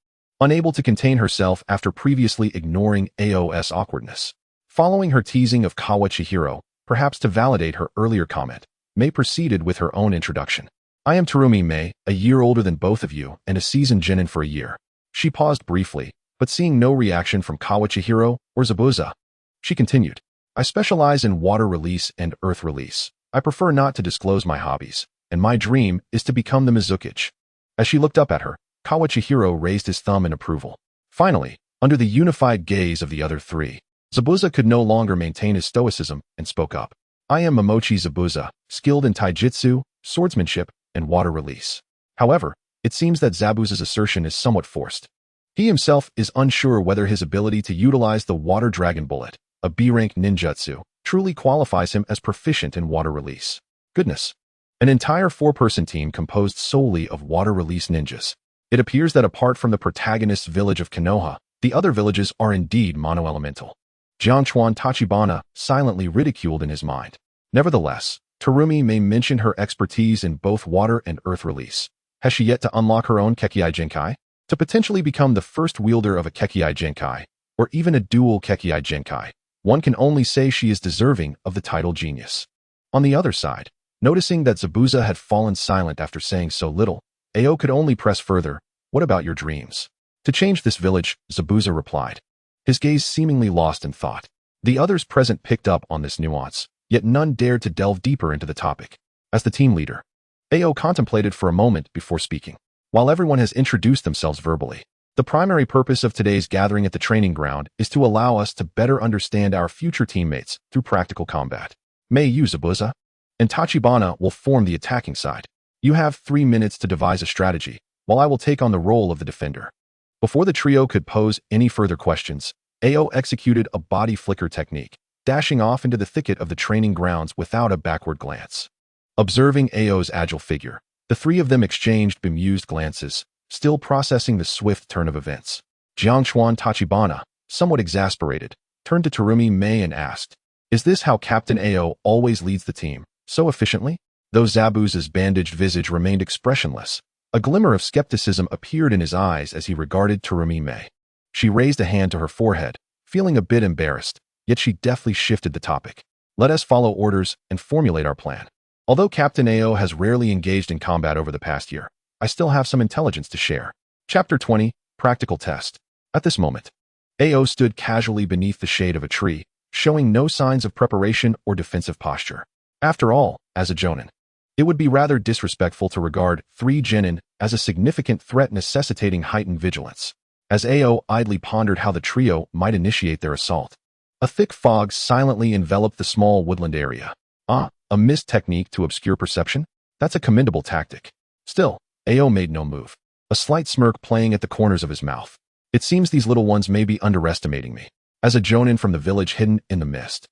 unable to contain herself after previously ignoring Ao's awkwardness. Following her teasing of Kawa Chihiro, perhaps to validate her earlier comment, Mei proceeded with her own introduction. I am Terumi Mei, a year older than both of you and a seasoned genin for a year. She paused briefly, but seeing no reaction from Kawa Chihiro or Zabuza, she continued. I specialize in water release and earth release. I prefer not to disclose my hobbies, and my dream is to become the Mizukage. As she looked up at her, Kawa Chihiro raised his thumb in approval. Finally, under the unified gaze of the other three, Zabuza could no longer maintain his stoicism and spoke up. I am Momochi Zabuza, skilled in taijutsu, swordsmanship, and water release. However, it seems that Zabuza's assertion is somewhat forced. He himself is unsure whether his ability to utilize the Water Dragon Bullet, a B-rank ninjutsu, truly qualifies him as proficient in water release. Goodness. An entire four-person team composed solely of water release ninjas. It appears that apart from the protagonist's village of Konoha, the other villages are indeed mono-elemental. Jiangchuan Tachibana silently ridiculed in his mind. Nevertheless, Terumi may mention her expertise in both water and earth release. Has she yet to unlock her own Kekkai Genkai? To potentially become the first wielder of a Kekkai Genkai, or even a dual Kekkai Genkai, one can only say she is deserving of the title genius. On the other side, noticing that Zabuza had fallen silent after saying so little, Ao could only press further. What about your dreams? To change this village, Zabuza replied, his gaze seemingly lost in thought. The others present picked up on this nuance, yet none dared to delve deeper into the topic. As the team leader, Ao contemplated for a moment before speaking. While everyone has introduced themselves verbally, the primary purpose of today's gathering at the training ground is to allow us to better understand our future teammates through practical combat. Mei you, Zabuza, and Tachibana will form the attacking side. You have 3 minutes to devise a strategy, while I will take on the role of the defender. Before the trio could pose any further questions, Ao executed a body flicker technique, dashing off into the thicket of the training grounds without a backward glance. Observing Ao's agile figure, the three of them exchanged bemused glances, still processing the swift turn of events. Jiangchuan Tachibana, somewhat exasperated, turned to Terumi Mei and asked, is this how Captain Ao always leads the team, so efficiently? Though Zabuza's bandaged visage remained expressionless, a glimmer of skepticism appeared in his eyes as he regarded Terumi Mei. She raised a hand to her forehead, feeling a bit embarrassed, yet she deftly shifted the topic. Let us follow orders and formulate our plan. Although Captain Ao has rarely engaged in combat over the past year, I still have some intelligence to share. Chapter 20, Practical Test. At this moment, Ao stood casually beneath the shade of a tree, showing no signs of preparation or defensive posture. After all, as a jonin, it would be rather disrespectful to regard 3 genin as a significant threat necessitating heightened vigilance. As Ao idly pondered how the trio might initiate their assault, a thick fog silently enveloped the small woodland area. A mist technique to obscure perception? That's a commendable tactic. Still, Ao made no move, a slight smirk playing at the corners of his mouth. It seems these little ones may be underestimating me. As a jonin from the village hidden in the mist,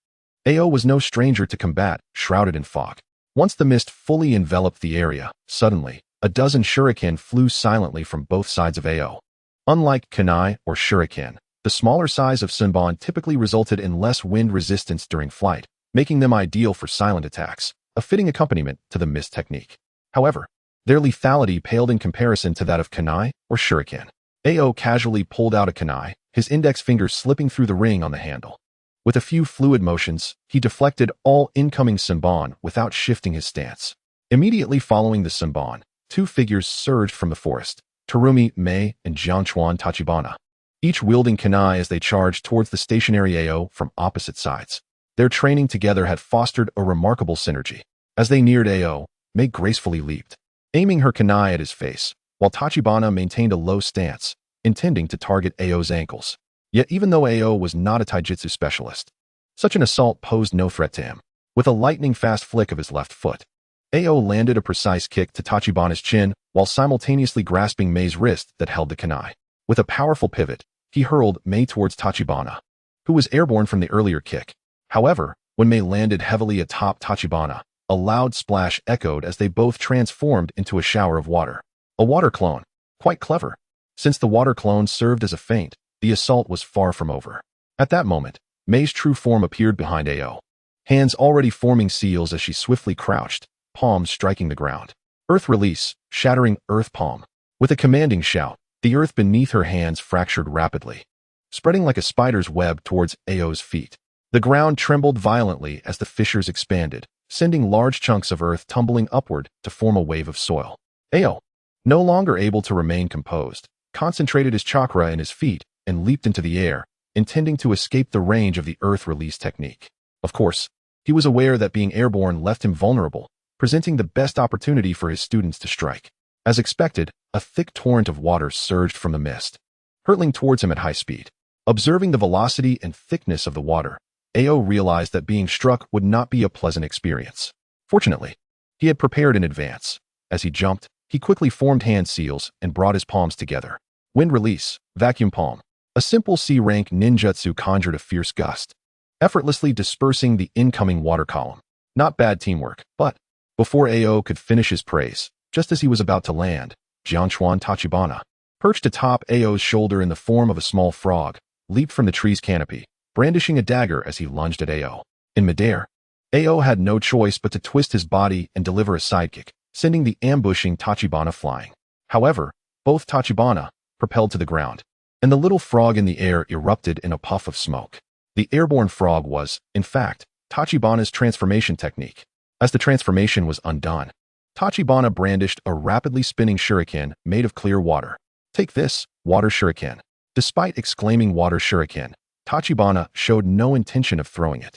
Ao was no stranger to combat, shrouded in fog. Once the mist fully enveloped the area, suddenly, a dozen shuriken flew silently from both sides of Ao. Unlike kunai or shuriken, the smaller size of sunbon typically resulted in less wind resistance during flight, making them ideal for silent attacks, a fitting accompaniment to the mist technique. However, their lethality paled in comparison to that of kunai or shuriken. Ao casually pulled out a kunai, his index finger slipping through the ring on the handle. With a few fluid motions, he deflected all incoming sunbon without shifting his stance. Immediately following the sunbon, 2 figures surged from the forest, Terumi Mei and Jiangchuan Tachibana, each wielding kunai as they charged towards the stationary Ao from opposite sides. Their training together had fostered a remarkable synergy. As they neared Ao, Mei gracefully leaped, aiming her kunai at his face, while Tachibana maintained a low stance, intending to target Ao's ankles. Yet even though Ao was not a taijutsu specialist, such an assault posed no threat to him. With a lightning-fast flick of his left foot, Ao landed a precise kick to Tachibana's chin while simultaneously grasping Mei's wrist that held the kunai. With a powerful pivot, he hurled Mei towards Tachibana, who was airborne from the earlier kick. However, when Mei landed heavily atop Tachibana, a loud splash echoed as they both transformed into a shower of water. A water clone. Quite clever. Since the water clone served as a feint, the assault was far from over. At that moment, Mei's true form appeared behind Ao, hands already forming seals as she swiftly crouched, palms striking the ground. Earth release, shattering earth palm. With a commanding shout, The earth beneath her hands fractured rapidly, spreading like a spider's web towards Ao's feet. The ground trembled violently as the fissures expanded, sending large chunks of earth tumbling upward to form a wave of soil. Ao, no longer able to remain composed, concentrated his chakra in his feet and leaped into the air, intending to escape the range of the earth release technique. Of course, he was aware that being airborne left him vulnerable, presenting the best opportunity for his students to strike. As expected, a thick torrent of water surged from the mist, hurtling towards him at high speed. Observing the velocity and thickness of the water, Ao realized that being struck would not be a pleasant experience. Fortunately, he had prepared in advance. As he jumped, he quickly formed hand seals and brought his palms together. Wind release, vacuum palm. A simple C-rank ninjutsu conjured a fierce gust, effortlessly dispersing the incoming water column. Not bad teamwork, but before Ao could finish his praise, just as he was about to land, Jiangchuan Tachibana, perched atop Ao's shoulder in the form of a small frog, leaped from the tree's canopy, brandishing a dagger as he lunged at Ao. In midair, Ao had no choice but to twist his body and deliver a sidekick, sending the ambushing Tachibana flying. However, both Tachibana propelled to the ground, and the little frog in the air erupted in a puff of smoke. The airborne frog was, in fact, Tachibana's transformation technique. As the transformation was undone, Tachibana brandished a rapidly spinning shuriken made of clear water. Take this, water shuriken. Despite exclaiming water shuriken, Tachibana showed no intention of throwing it,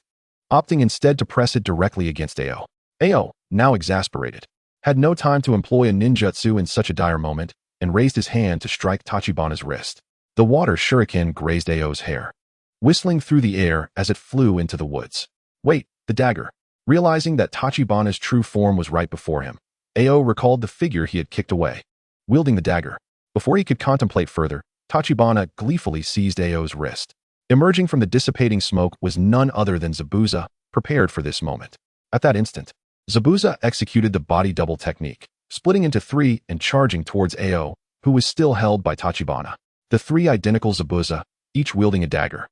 opting instead to press it directly against Ao. Ao, now exasperated, had no time to employ a ninjutsu in such a dire moment and raised his hand to strike Tachibana's wrist. The water shuriken grazed Ao's hair, whistling through the air as it flew into the woods. Wait, the dagger. Realizing that Tachibana's true form was right before him, Ao recalled the figure he had kicked away, wielding the dagger. Before he could contemplate further, Tachibana gleefully seized Ao's wrist. Emerging from the dissipating smoke was none other than Zabuza, prepared for this moment. At that instant, Zabuza executed the body double technique, splitting into three and charging towards Ao, who was still held by Tachibana. The three identical Zabuza, each wielding a dagger,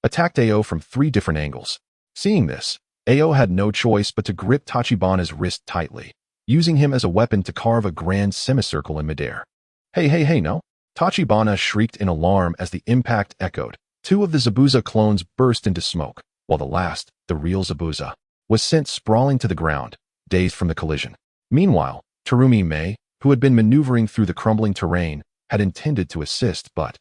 attacked Ao from three different angles. Seeing this, Ao had no choice but to grip Tachibana's wrist tightly, using him as a weapon to carve a grand semicircle in midair. Hey, no! Tachibana shrieked in alarm as the impact echoed. Two of the Zabuza clones burst into smoke, while the last, the real Zabuza, was sent sprawling to the ground, dazed from the collision. Meanwhile, Terumi Mei, who had been maneuvering through the crumbling terrain, had intended to assist but,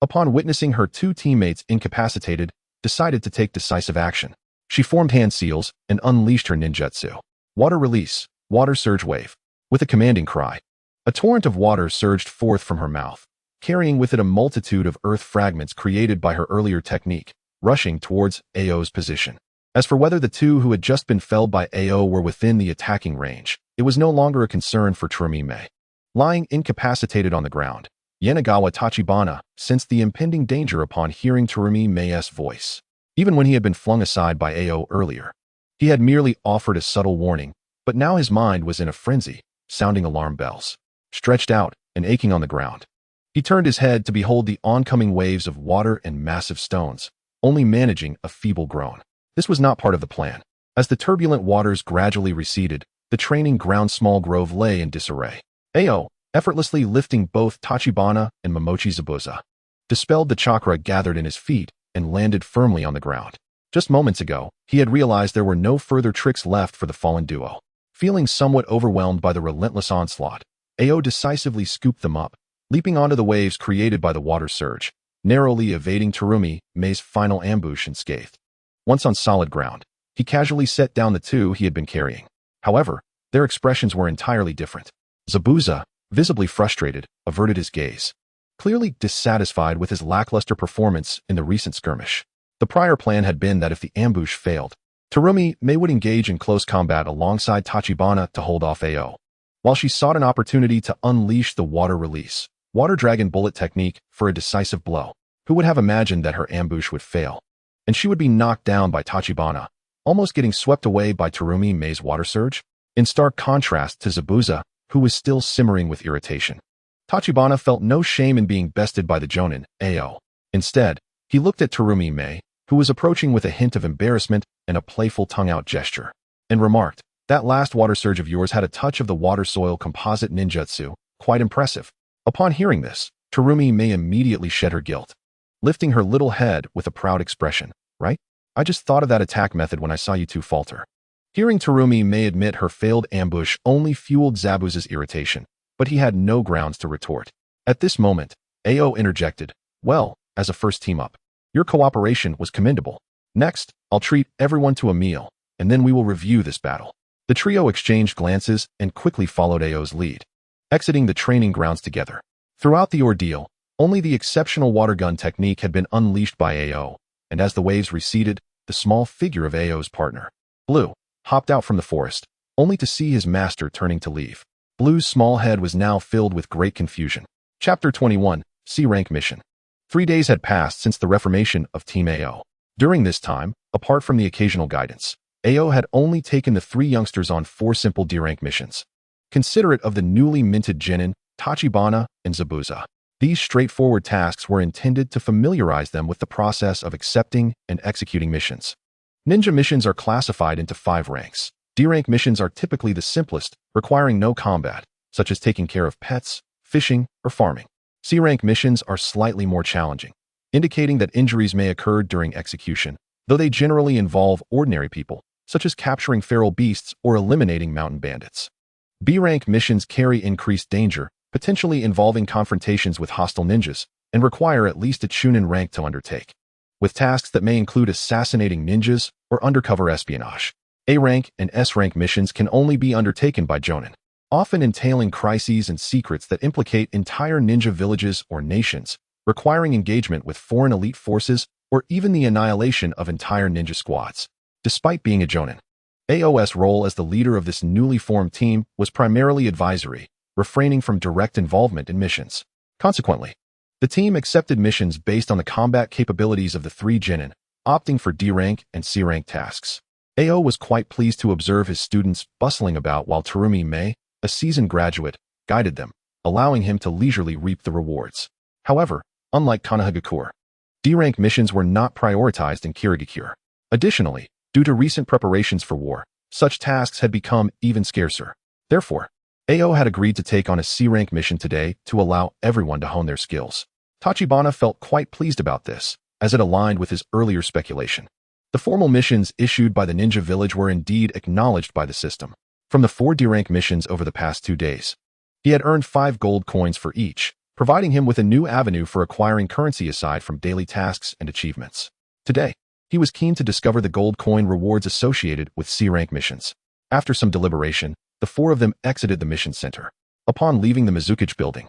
upon witnessing her two teammates incapacitated, decided to take decisive action. She formed hand seals and unleashed her ninjutsu. Water release, water surge wave. With a commanding cry, a torrent of water surged forth from her mouth, carrying with it a multitude of earth fragments created by her earlier technique, rushing towards Ao's position. As for whether the two who had just been felled by Ao were within the attacking range, it was no longer a concern for Terumi Mei. Lying incapacitated on the ground, Yanagawa Tachibana sensed the impending danger upon hearing Terumi Mei's voice. Even when he had been flung aside by Ao earlier, he had merely offered a subtle warning, but now his mind was in a frenzy, sounding alarm bells. Stretched out and aching on the ground, he turned his head to behold the oncoming waves of water and massive stones, only managing a feeble groan. This was not part of the plan. As the turbulent waters gradually receded, the training ground small grove lay in disarray. Ao, effortlessly lifting both Tachibana and Momochi Zabuza, dispelled the chakra gathered in his feet and landed firmly on the ground. Just moments ago, he had realized there were no further tricks left for the fallen duo. Feeling somewhat overwhelmed by the relentless onslaught, Ao decisively scooped them up, leaping onto the waves created by the water surge, narrowly evading Terumi Mei's final ambush unscathed. Once on solid ground, he casually set down the two he had been carrying. However, their expressions were entirely different. Zabuza, visibly frustrated, averted his gaze, clearly dissatisfied with his lackluster performance in the recent skirmish. The prior plan had been that if the ambush failed, Terumi Mei would engage in close combat alongside Tachibana to hold off Ao, while she sought an opportunity to unleash the water release, water dragon bullet technique for a decisive blow. Who would have imagined that her ambush would fail, and she would be knocked down by Tachibana, almost getting swept away by Terumi Mei's water surge? In stark contrast to Zabuza, who was still simmering with irritation, Tachibana felt no shame in being bested by the Jonin, Ao. Instead, he looked at Terumi Mei, who was approaching with a hint of embarrassment and a playful tongue-out gesture, and remarked, "That last water surge of yours had a touch of the water-soil composite ninjutsu, quite impressive." Upon hearing this, Terumi May immediately shed her guilt, lifting her little head with a proud expression. Right? I just thought of that attack method when I saw you two falter. Hearing Terumi May admit her failed ambush only fueled Zabuza's irritation, but he had no grounds to retort. At this moment, Ao interjected, well, as a first team-up, your cooperation was commendable. Next, I'll treat everyone to a meal, and then we will review this battle. The trio exchanged glances and quickly followed Ao's lead, exiting the training grounds together. Throughout the ordeal, only the exceptional water gun technique had been unleashed by Ao, and as the waves receded, the small figure of Ao's partner, Blue, hopped out from the forest, only to see his master turning to leave. Blue's small head was now filled with great confusion. Chapter 21, C-Rank Mission. 3 days had passed since the reformation of Team Ao. During this time, apart from the occasional guidance, Ao had only taken the 3 youngsters on 4 simple D-Rank missions. Considerate of the newly minted genin, Tachibana, and Zabuza. These straightforward tasks were intended to familiarize them with the process of accepting and executing missions. Ninja missions are classified into 5 ranks. D-Rank missions are typically the simplest, requiring no combat, such as taking care of pets, fishing, or farming. C-Rank missions are slightly more challenging, indicating that injuries may occur during execution, though they generally involve ordinary people, such as capturing feral beasts or eliminating mountain bandits. B-Rank missions carry increased danger, potentially involving confrontations with hostile ninjas, and require at least a Chunin rank to undertake, with tasks that may include assassinating ninjas or undercover espionage. A-Rank and S-Rank missions can only be undertaken by Jonin, often entailing crises and secrets that implicate entire ninja villages or nations, requiring engagement with foreign elite forces or even the annihilation of entire ninja squads. Despite being a Jonin, Ao's role as the leader of this newly formed team was primarily advisory, refraining from direct involvement in missions. Consequently, the team accepted missions based on the combat capabilities of the 3 genin, opting for D-Rank and C-Rank tasks. Ao was quite pleased to observe his students bustling about while Terumi May, a seasoned graduate, guided them, allowing him to leisurely reap the rewards. However, unlike Konohagakure, D-Rank missions were not prioritized in Kirigakure. Additionally, due to recent preparations for war, such tasks had become even scarcer. Therefore, Ao had agreed to take on a C-Rank mission today to allow everyone to hone their skills. Tachibana felt quite pleased about this, as it aligned with his earlier speculation. The formal missions issued by the ninja village were indeed acknowledged by the system. From the 4 D-Rank missions over the past 2 days, he had earned 5 gold coins for each, providing him with a new avenue for acquiring currency aside from daily tasks and achievements. Today, he was keen to discover the gold coin rewards associated with C-Rank missions. After some deliberation, the 4 of them exited the mission center. Upon leaving the Mizukage building,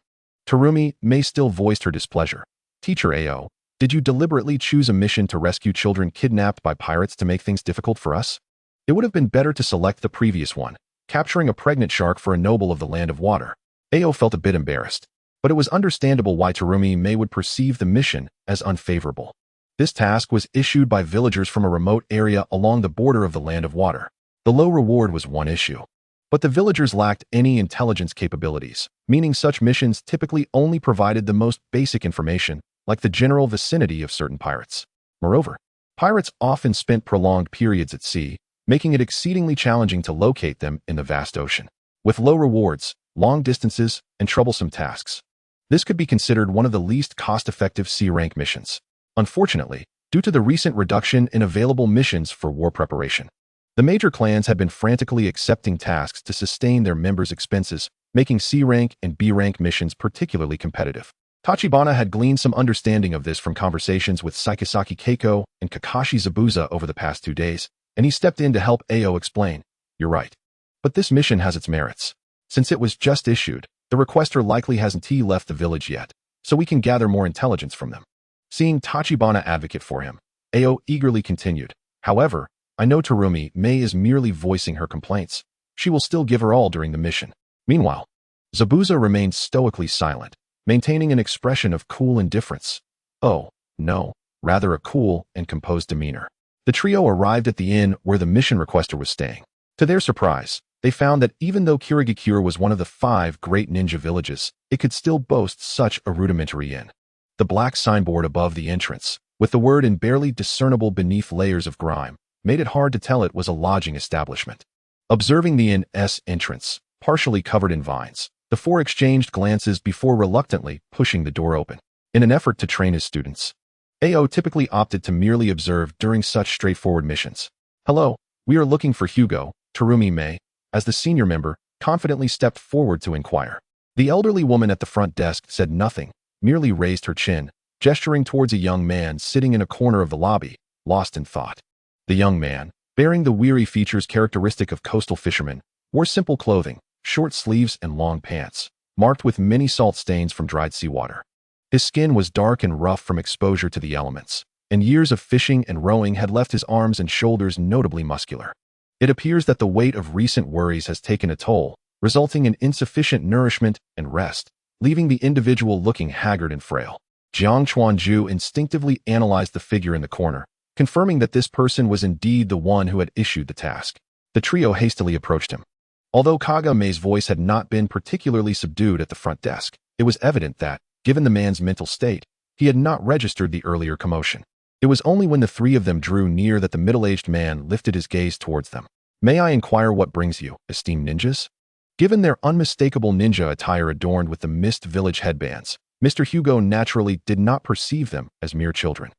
Terumi May still voiced her displeasure. Teacher Ao, did you deliberately choose a mission to rescue children kidnapped by pirates to make things difficult for us? It would have been better to select the previous one, capturing a pregnant shark for a noble of the land of water. Ao felt a bit embarrassed, but it was understandable why Terumi May would perceive the mission as unfavorable. This task was issued by villagers from a remote area along the border of the land of water. The low reward was one issue, but the villagers lacked any intelligence capabilities, meaning such missions typically only provided the most basic information, like the general vicinity of certain pirates. Moreover, pirates often spent prolonged periods at sea, making it exceedingly challenging to locate them in the vast ocean. With low rewards, long distances, and troublesome tasks, this could be considered one of the least cost-effective C-Rank missions. Unfortunately, due to the recent reduction in available missions for war preparation, the major clans had been frantically accepting tasks to sustain their members' expenses, making C-Rank and B-Rank missions particularly competitive. Tachibana had gleaned some understanding of this from conversations with Sakisaki Keiko and Kakashi Zabuza over the past 2 days, and he stepped in to help Ao explain. You're right. But this mission has its merits. Since it was just issued, the requester likely hasn't left the village yet, so we can gather more intelligence from them. Seeing Tachibana advocate for him, Ao eagerly continued. However, I know Terumi May is merely voicing her complaints. She will still give her all during the mission. Meanwhile, Zabuza remained stoically silent, maintaining an expression of cool indifference. Oh, no, rather a cool and composed demeanor. The trio arrived at the inn where the mission requester was staying. To their surprise, they found that even though Kirigakure was one of the 5 great ninja villages, it could still boast such a rudimentary inn. The black signboard above the entrance, with the word in barely discernible beneath layers of grime, made it hard to tell it was a lodging establishment. Observing the inn's entrance, partially covered in vines, the The four exchanged glances before reluctantly pushing the door open. In an effort to train his students, AO typically opted to merely observe during such straightforward missions. Hello, we are looking for Hugo, Terumi May, as the senior member confidently stepped forward to inquire. The elderly woman at the front desk said nothing, merely raised her chin, gesturing towards a young man sitting in a corner of the lobby, lost in thought. The young man, bearing the weary features characteristic of coastal fishermen, wore simple clothing, short sleeves and long pants, marked with many salt stains from dried seawater. His skin was dark and rough from exposure to the elements, and years of fishing and rowing had left his arms and shoulders notably muscular. It appears that the weight of recent worries has taken a toll, resulting in insufficient nourishment and rest, leaving the individual looking haggard and frail. Jiang Chuanju instinctively analyzed the figure in the corner, confirming that this person was indeed the one who had issued the task. The trio hastily approached him. Although Kagame's voice had not been particularly subdued at the front desk, it was evident that, given the man's mental state, he had not registered the earlier commotion. It was only when the three of them drew near that the middle-aged man lifted his gaze towards them. May I inquire what brings you, esteemed ninjas? Given their unmistakable ninja attire adorned with the Mist Village headbands, Mr. Hugo naturally did not perceive them as mere children,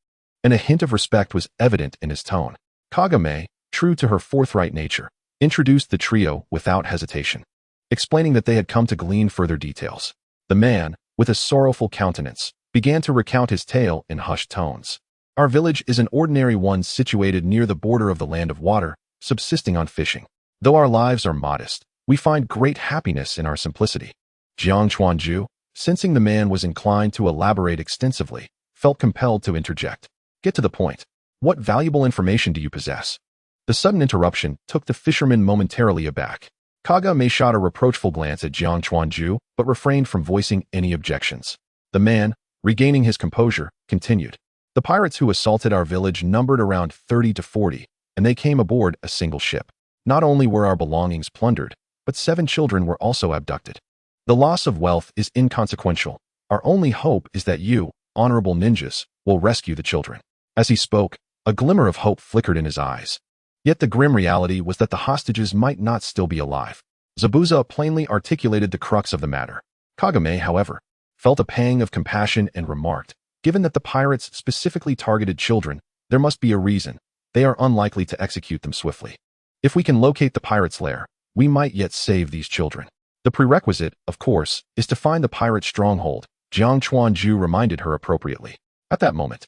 and a hint of respect was evident in his tone. Kagame, true to her forthright nature, introduced the trio without hesitation, explaining that they had come to glean further details. The man, with a sorrowful countenance, began to recount his tale in hushed tones. Our village is an ordinary one situated near the border of the land of water, subsisting on fishing. Though our lives are modest, we find great happiness in our simplicity. Jiang Chuanju, sensing the man was inclined to elaborate extensively, felt compelled to interject. Get to the point. What valuable information do you possess? The sudden interruption took the fisherman momentarily aback. Kagame shot a reproachful glance at Jiang Chuanju, but refrained from voicing any objections. The man, regaining his composure, continued. The pirates who assaulted our village numbered around 30 to 40, and they came aboard a single ship. Not only were our belongings plundered, but 7 children were also abducted. The loss of wealth is inconsequential. Our only hope is that you, honorable ninjas, will rescue the children. As he spoke, a glimmer of hope flickered in his eyes. Yet the grim reality was that the hostages might not still be alive. Zabuza plainly articulated the crux of the matter. Kagame, however, felt a pang of compassion and remarked, given that the pirates specifically targeted children, there must be a reason. They are unlikely to execute them swiftly. If we can locate the pirate's lair, we might yet save these children. The prerequisite, of course, is to find the pirate stronghold, Jiang Chuanju reminded her appropriately. At that moment,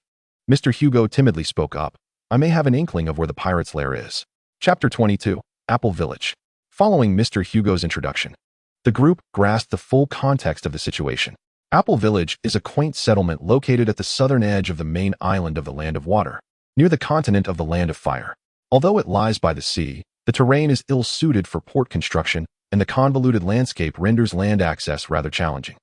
Mr. Hugo timidly spoke up. I may have an inkling of where the pirate's lair is. Chapter 22, Apple Village. Following Mr. Hugo's introduction, the group grasped the full context of the situation. Apple Village is a quaint settlement located at the southern edge of the main island of the Land of Water, near the continent of the Land of Fire. Although it lies by the sea, the terrain is ill-suited for port construction, and the convoluted landscape renders land access rather challenging.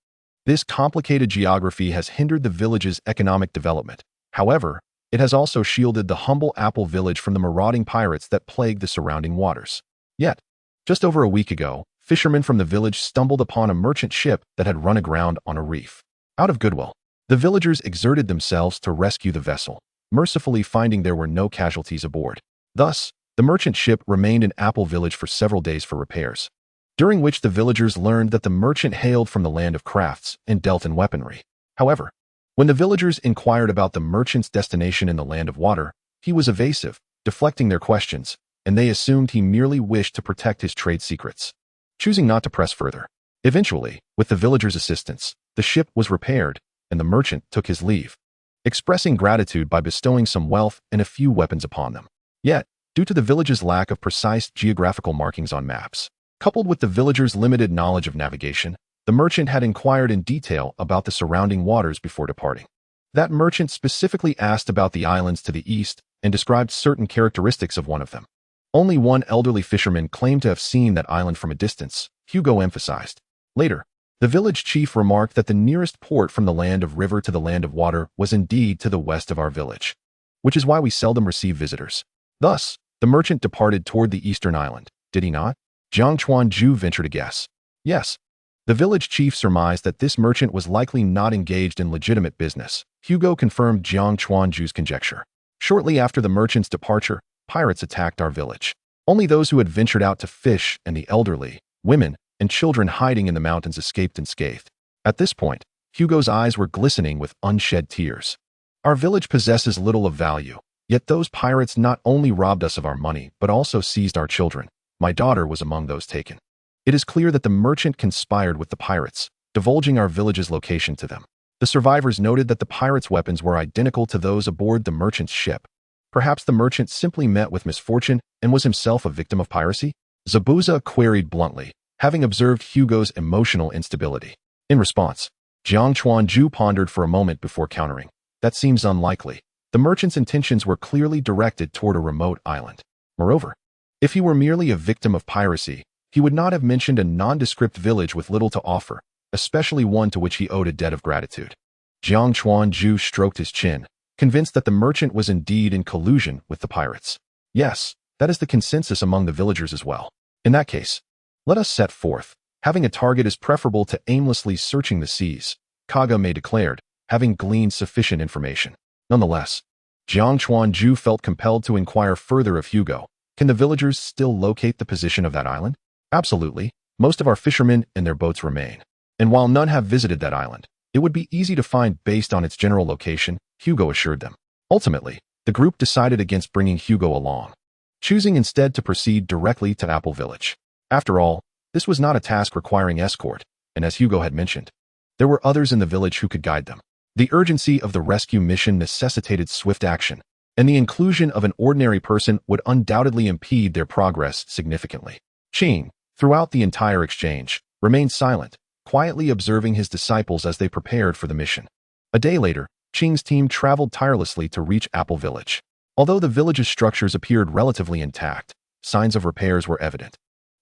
This complicated geography has hindered the village's economic development. However, it has also shielded the humble Apple Village from the marauding pirates that plague the surrounding waters. Yet, just over a week ago, fishermen from the village stumbled upon a merchant ship that had run aground on a reef. Out of goodwill, the villagers exerted themselves to rescue the vessel, mercifully finding there were no casualties aboard. Thus, the merchant ship remained in Apple Village for several days for repairs, during which the villagers learned that the merchant hailed from the land of crafts and dealt in weaponry. However, when the villagers inquired about the merchant's destination in the Land of Water, he was evasive, deflecting their questions, and they assumed he merely wished to protect his trade secrets. Choosing not to press further, eventually, with the villagers' assistance, the ship was repaired, and the merchant took his leave, expressing gratitude by bestowing some wealth and a few weapons upon them. Yet, due to the village's lack of precise geographical markings on maps, coupled with the villagers' limited knowledge of navigation, the merchant had inquired in detail about the surrounding waters before departing. That merchant specifically asked about the islands to the east and described certain characteristics of one of them. Only one elderly fisherman claimed to have seen that island from a distance, Hugo emphasized. Later, the village chief remarked that the nearest port from the land of river to the land of water was indeed to the west of our village, which is why we seldom receive visitors. Thus, the merchant departed toward the eastern island, did he not? Jiang Chuanju ventured a guess. Yes. The village chief surmised that this merchant was likely not engaged in legitimate business. Hugo confirmed Jiang Chuanju's conjecture. Shortly after the merchant's departure, pirates attacked our village. Only those who had ventured out to fish and the elderly, women, and children hiding in the mountains escaped unscathed. At this point, Hugo's eyes were glistening with unshed tears. Our village possesses little of value, yet those pirates not only robbed us of our money, but also seized our children. My daughter was among those taken. It is clear that the merchant conspired with the pirates, divulging our village's location to them. The survivors noted that the pirates' weapons were identical to those aboard the merchant's ship. Perhaps the merchant simply met with misfortune and was himself a victim of piracy? Zabuza queried bluntly, having observed Hugo's emotional instability. In response, Jiang Chuanju pondered for a moment before countering. That seems unlikely. The merchant's intentions were clearly directed toward a remote island. Moreover, if he were merely a victim of piracy, he would not have mentioned a nondescript village with little to offer, especially one to which he owed a debt of gratitude. Jiang Chuanju stroked his chin, convinced that the merchant was indeed in collusion with the pirates. Yes, that is the consensus among the villagers as well. In that case, let us set forth. Having a target is preferable to aimlessly searching the seas, Kagame declared, having gleaned sufficient information. Nonetheless, Jiang Chuanju felt compelled to inquire further of Hugo. Can the villagers still locate the position of that island? Absolutely. Most of our fishermen and their boats remain. And while none have visited that island, it would be easy to find based on its general location, Hugo assured them. Ultimately, the group decided against bringing Hugo along, choosing instead to proceed directly to Apple Village. After all, this was not a task requiring escort, and as Hugo had mentioned, there were others in the village who could guide them. The urgency of the rescue mission necessitated swift action, and the inclusion of an ordinary person would undoubtedly impede their progress significantly. Qing, throughout the entire exchange, remained silent, quietly observing his disciples as they prepared for the mission. A day later, Qing's team traveled tirelessly to reach Apple Village. Although the village's structures appeared relatively intact, signs of repairs were evident,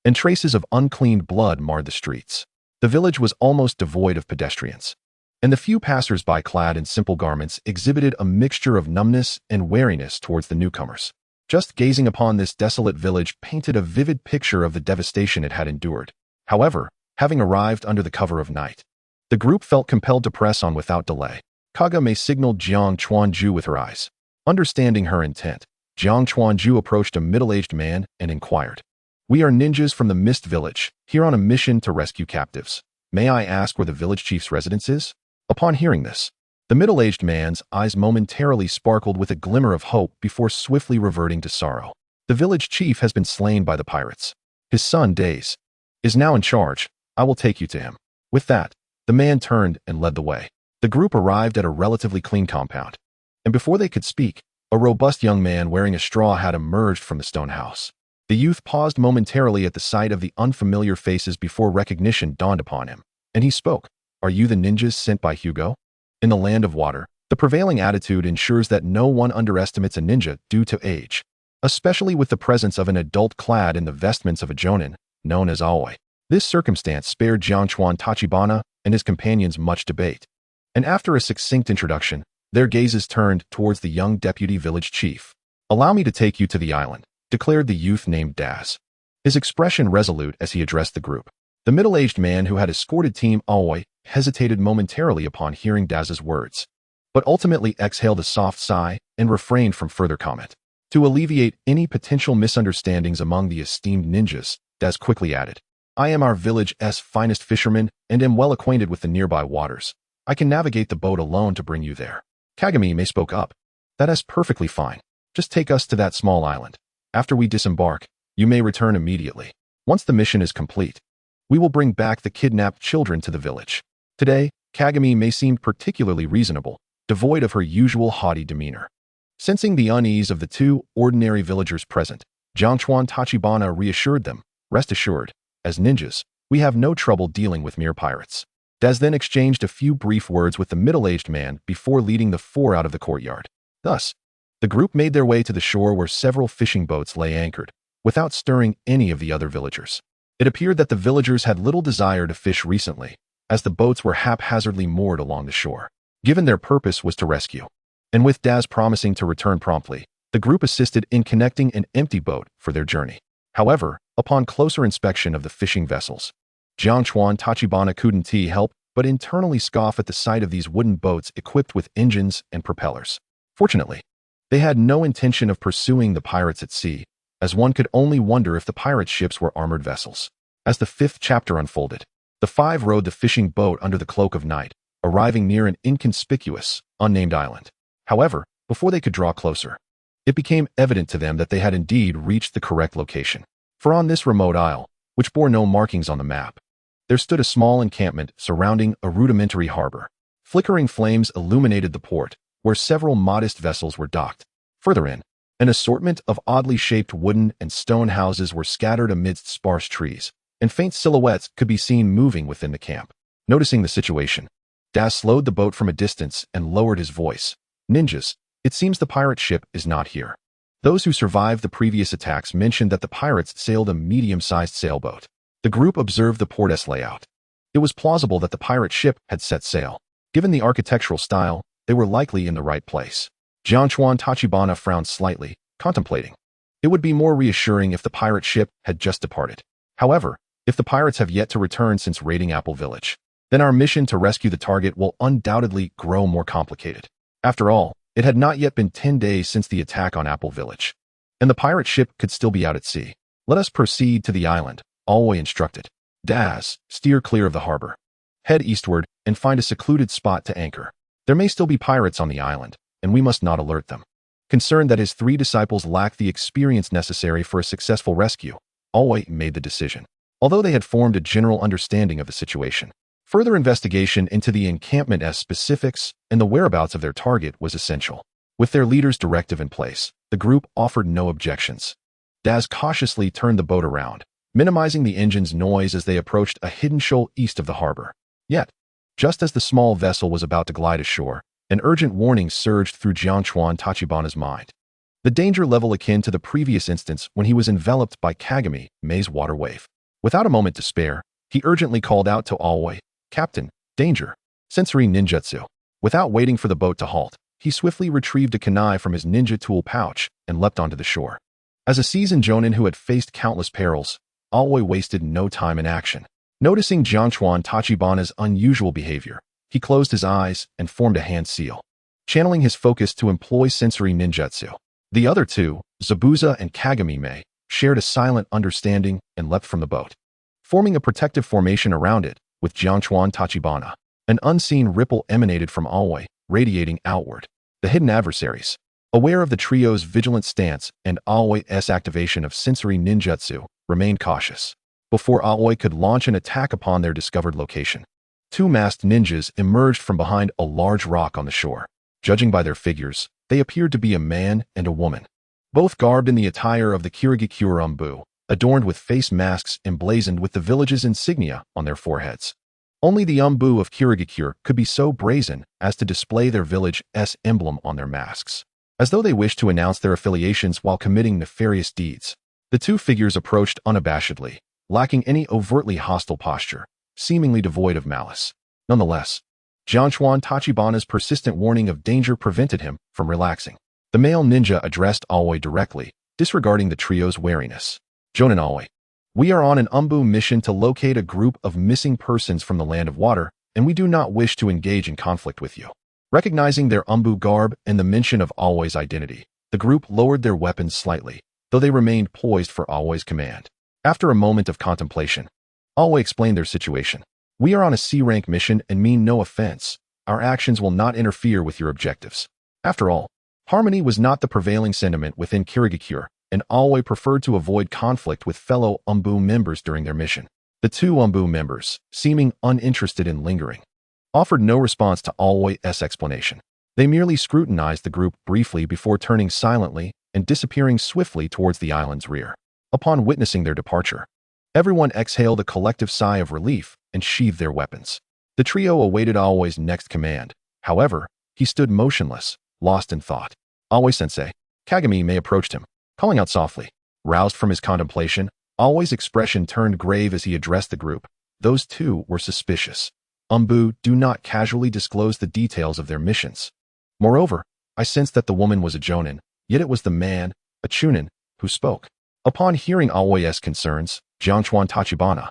and traces of uncleaned blood marred the streets. The village was almost devoid of pedestrians, and the few passers-by clad in simple garments exhibited a mixture of numbness and wariness towards the newcomers. Just gazing upon this desolate village painted a vivid picture of the devastation it had endured. However, having arrived under the cover of night, the group felt compelled to press on without delay. Kagame signaled Jiang Chuanju with her eyes. Understanding her intent, Jiang Chuanju approached a middle-aged man and inquired, "We are ninjas from the Mist Village, here on a mission to rescue captives. May I ask where the village chief's residence is?" Upon hearing this, the middle-aged man's eyes momentarily sparkled with a glimmer of hope before swiftly reverting to sorrow. The village chief has been slain by the pirates. His son, Days, is now in charge. I will take you to him. With that, the man turned and led the way. The group arrived at a relatively clean compound, and before they could speak, a robust young man wearing a straw hat emerged from the stone house. The youth paused momentarily at the sight of the unfamiliar faces before recognition dawned upon him, and he spoke. "Are you the ninjas sent by Hugo?" In the land of water, the prevailing attitude ensures that no one underestimates a ninja due to age, especially with the presence of an adult clad in the vestments of a jonin, known as aoi. This circumstance spared Jiangchuan Tachibana and his companions much debate, and after a succinct introduction, their gazes turned towards the young deputy village chief. "Allow me to take you to the island," declared the youth named Daz, his expression resolute as he addressed the group. The middle-aged man who had escorted Team Aoi hesitated momentarily upon hearing Daz's words, but ultimately exhaled a soft sigh and refrained from further comment. To alleviate any potential misunderstandings among the esteemed ninjas, Daz quickly added, "I am our village's finest fisherman and am well acquainted with the nearby waters. I can navigate the boat alone to bring you there." Kagame may spoke up. "That is perfectly fine. Just take us to that small island. After we disembark, you may return immediately. Once the mission is complete, we will bring back the kidnapped children to the village." Today, Kagame may seem particularly reasonable, devoid of her usual haughty demeanor. Sensing the unease of the two ordinary villagers present, Jiangchuan Tachibana reassured them, "Rest assured, as ninjas, we have no trouble dealing with mere pirates." Daz then exchanged a few brief words with the middle-aged man before leading the four out of the courtyard. Thus, the group made their way to the shore where several fishing boats lay anchored, without stirring any of the other villagers. It appeared that the villagers had little desire to fish recently, as the boats were haphazardly moored along the shore, given their purpose was to rescue. And with Daz promising to return promptly, the group assisted in connecting an empty boat for their journey. However, upon closer inspection of the fishing vessels, Jiangchuan Tachibana couldn't help but internally scoff at the sight of these wooden boats equipped with engines and propellers. Fortunately, they had no intention of pursuing the pirates at sea, as one could only wonder if the pirate ships were armored vessels. As the 5th chapter unfolded, the five rowed the fishing boat under the cloak of night, arriving near an inconspicuous, unnamed island. However, before they could draw closer, it became evident to them that they had indeed reached the correct location. For on this remote isle, which bore no markings on the map, there stood a small encampment surrounding a rudimentary harbor. Flickering flames illuminated the port, where several modest vessels were docked. Further in, an assortment of oddly shaped wooden and stone houses were scattered amidst sparse trees, and faint silhouettes could be seen moving within the camp. Noticing the situation, Daz slowed the boat from a distance and lowered his voice. "Ninjas, it seems the pirate ship is not here." Those who survived the previous attacks mentioned that the pirates sailed a medium-sized sailboat. The group observed the port's layout. It was plausible that the pirate ship had set sail. Given the architectural style, they were likely in the right place. Jiangchuan Tachibana frowned slightly, contemplating. It would be more reassuring if the pirate ship had just departed. However, if the pirates have yet to return since raiding Apple Village, then our mission to rescue the target will undoubtedly grow more complicated. After all, it had not yet been 10 days since the attack on Apple Village, and the pirate ship could still be out at sea. "Let us proceed to the island," Alway instructed. "Daz, steer clear of the harbor. Head eastward and find a secluded spot to anchor. There may still be pirates on the island, and we must not alert them." Concerned that his 3 disciples lacked the experience necessary for a successful rescue, Alway made the decision. Although they had formed a general understanding of the situation, further investigation into the encampment's specifics and the whereabouts of their target was essential. With their leader's directive in place, the group offered no objections. Daz cautiously turned the boat around, minimizing the engine's noise as they approached a hidden shoal east of the harbor. Yet, just as the small vessel was about to glide ashore, an urgent warning surged through Jiangchuan Tachibana's mind. The danger level akin to the previous instance when he was enveloped by Kagami Mei's water wave. Without a moment to spare, he urgently called out to Alway, "Captain, danger! Sensory ninjutsu." Without waiting for the boat to halt, he swiftly retrieved a kunai from his ninja tool pouch and leapt onto the shore. As a seasoned jonin who had faced countless perils, Alway wasted no time in action. Noticing Jiangchuan Tachibana's unusual behavior, he closed his eyes and formed a hand seal, channeling his focus to employ sensory ninjutsu. The other two, Zabuza and Kagami Mei, shared a silent understanding and leapt from the boat, forming a protective formation around it with Jiangchuan Tachibana. An unseen ripple emanated from Alway, radiating outward. The hidden adversaries, aware of the trio's vigilant stance and Alway's activation of sensory ninjutsu, remained cautious. Before Alway could launch an attack upon their discovered location, 2 masked ninjas emerged from behind a large rock on the shore. Judging by their figures, they appeared to be a man and a woman, both garbed in the attire of the Kirigakure Umbu, adorned with face masks emblazoned with the village's insignia on their foreheads. Only the Umbu of Kirigakure could be so brazen as to display their village's emblem on their masks, as though they wished to announce their affiliations while committing nefarious deeds. The 2 figures approached unabashedly, lacking any overtly hostile posture, seemingly devoid of malice. Nonetheless, Jiangchuan Tachibana's persistent warning of danger prevented him from relaxing. The male ninja addressed Alway directly, disregarding the trio's wariness. "Jonin Alway, we are on an Umbu mission to locate a group of missing persons from the land of water, and we do not wish to engage in conflict with you." Recognizing their Umbu garb and the mention of Alway's identity, the group lowered their weapons slightly, though they remained poised for Alway's command. After a moment of contemplation, Alway explained their situation. "We are on a C-rank mission and mean no offense. Our actions will not interfere with your objectives." After all, harmony was not the prevailing sentiment within Kirigakure, and Alway preferred to avoid conflict with fellow Umbu members during their mission. The 2 Umbu members, seeming uninterested in lingering, offered no response to Alway's explanation. They merely scrutinized the group briefly before turning silently and disappearing swiftly towards the island's rear. Upon witnessing their departure, everyone exhaled a collective sigh of relief and sheathed their weapons. The trio awaited Alway's next command. However, he stood motionless, lost in thought. "Alway-sensei." Kagami Mei approached him, calling out softly. Roused from his contemplation, Alway's expression turned grave as he addressed the group. Those 2 were suspicious. Umbu do not casually disclose the details of their missions. Moreover, I sensed that the woman was a jonin, yet it was the man, a chunin, who spoke. Upon hearing Alway's concerns, Jiangchuan Tachibana,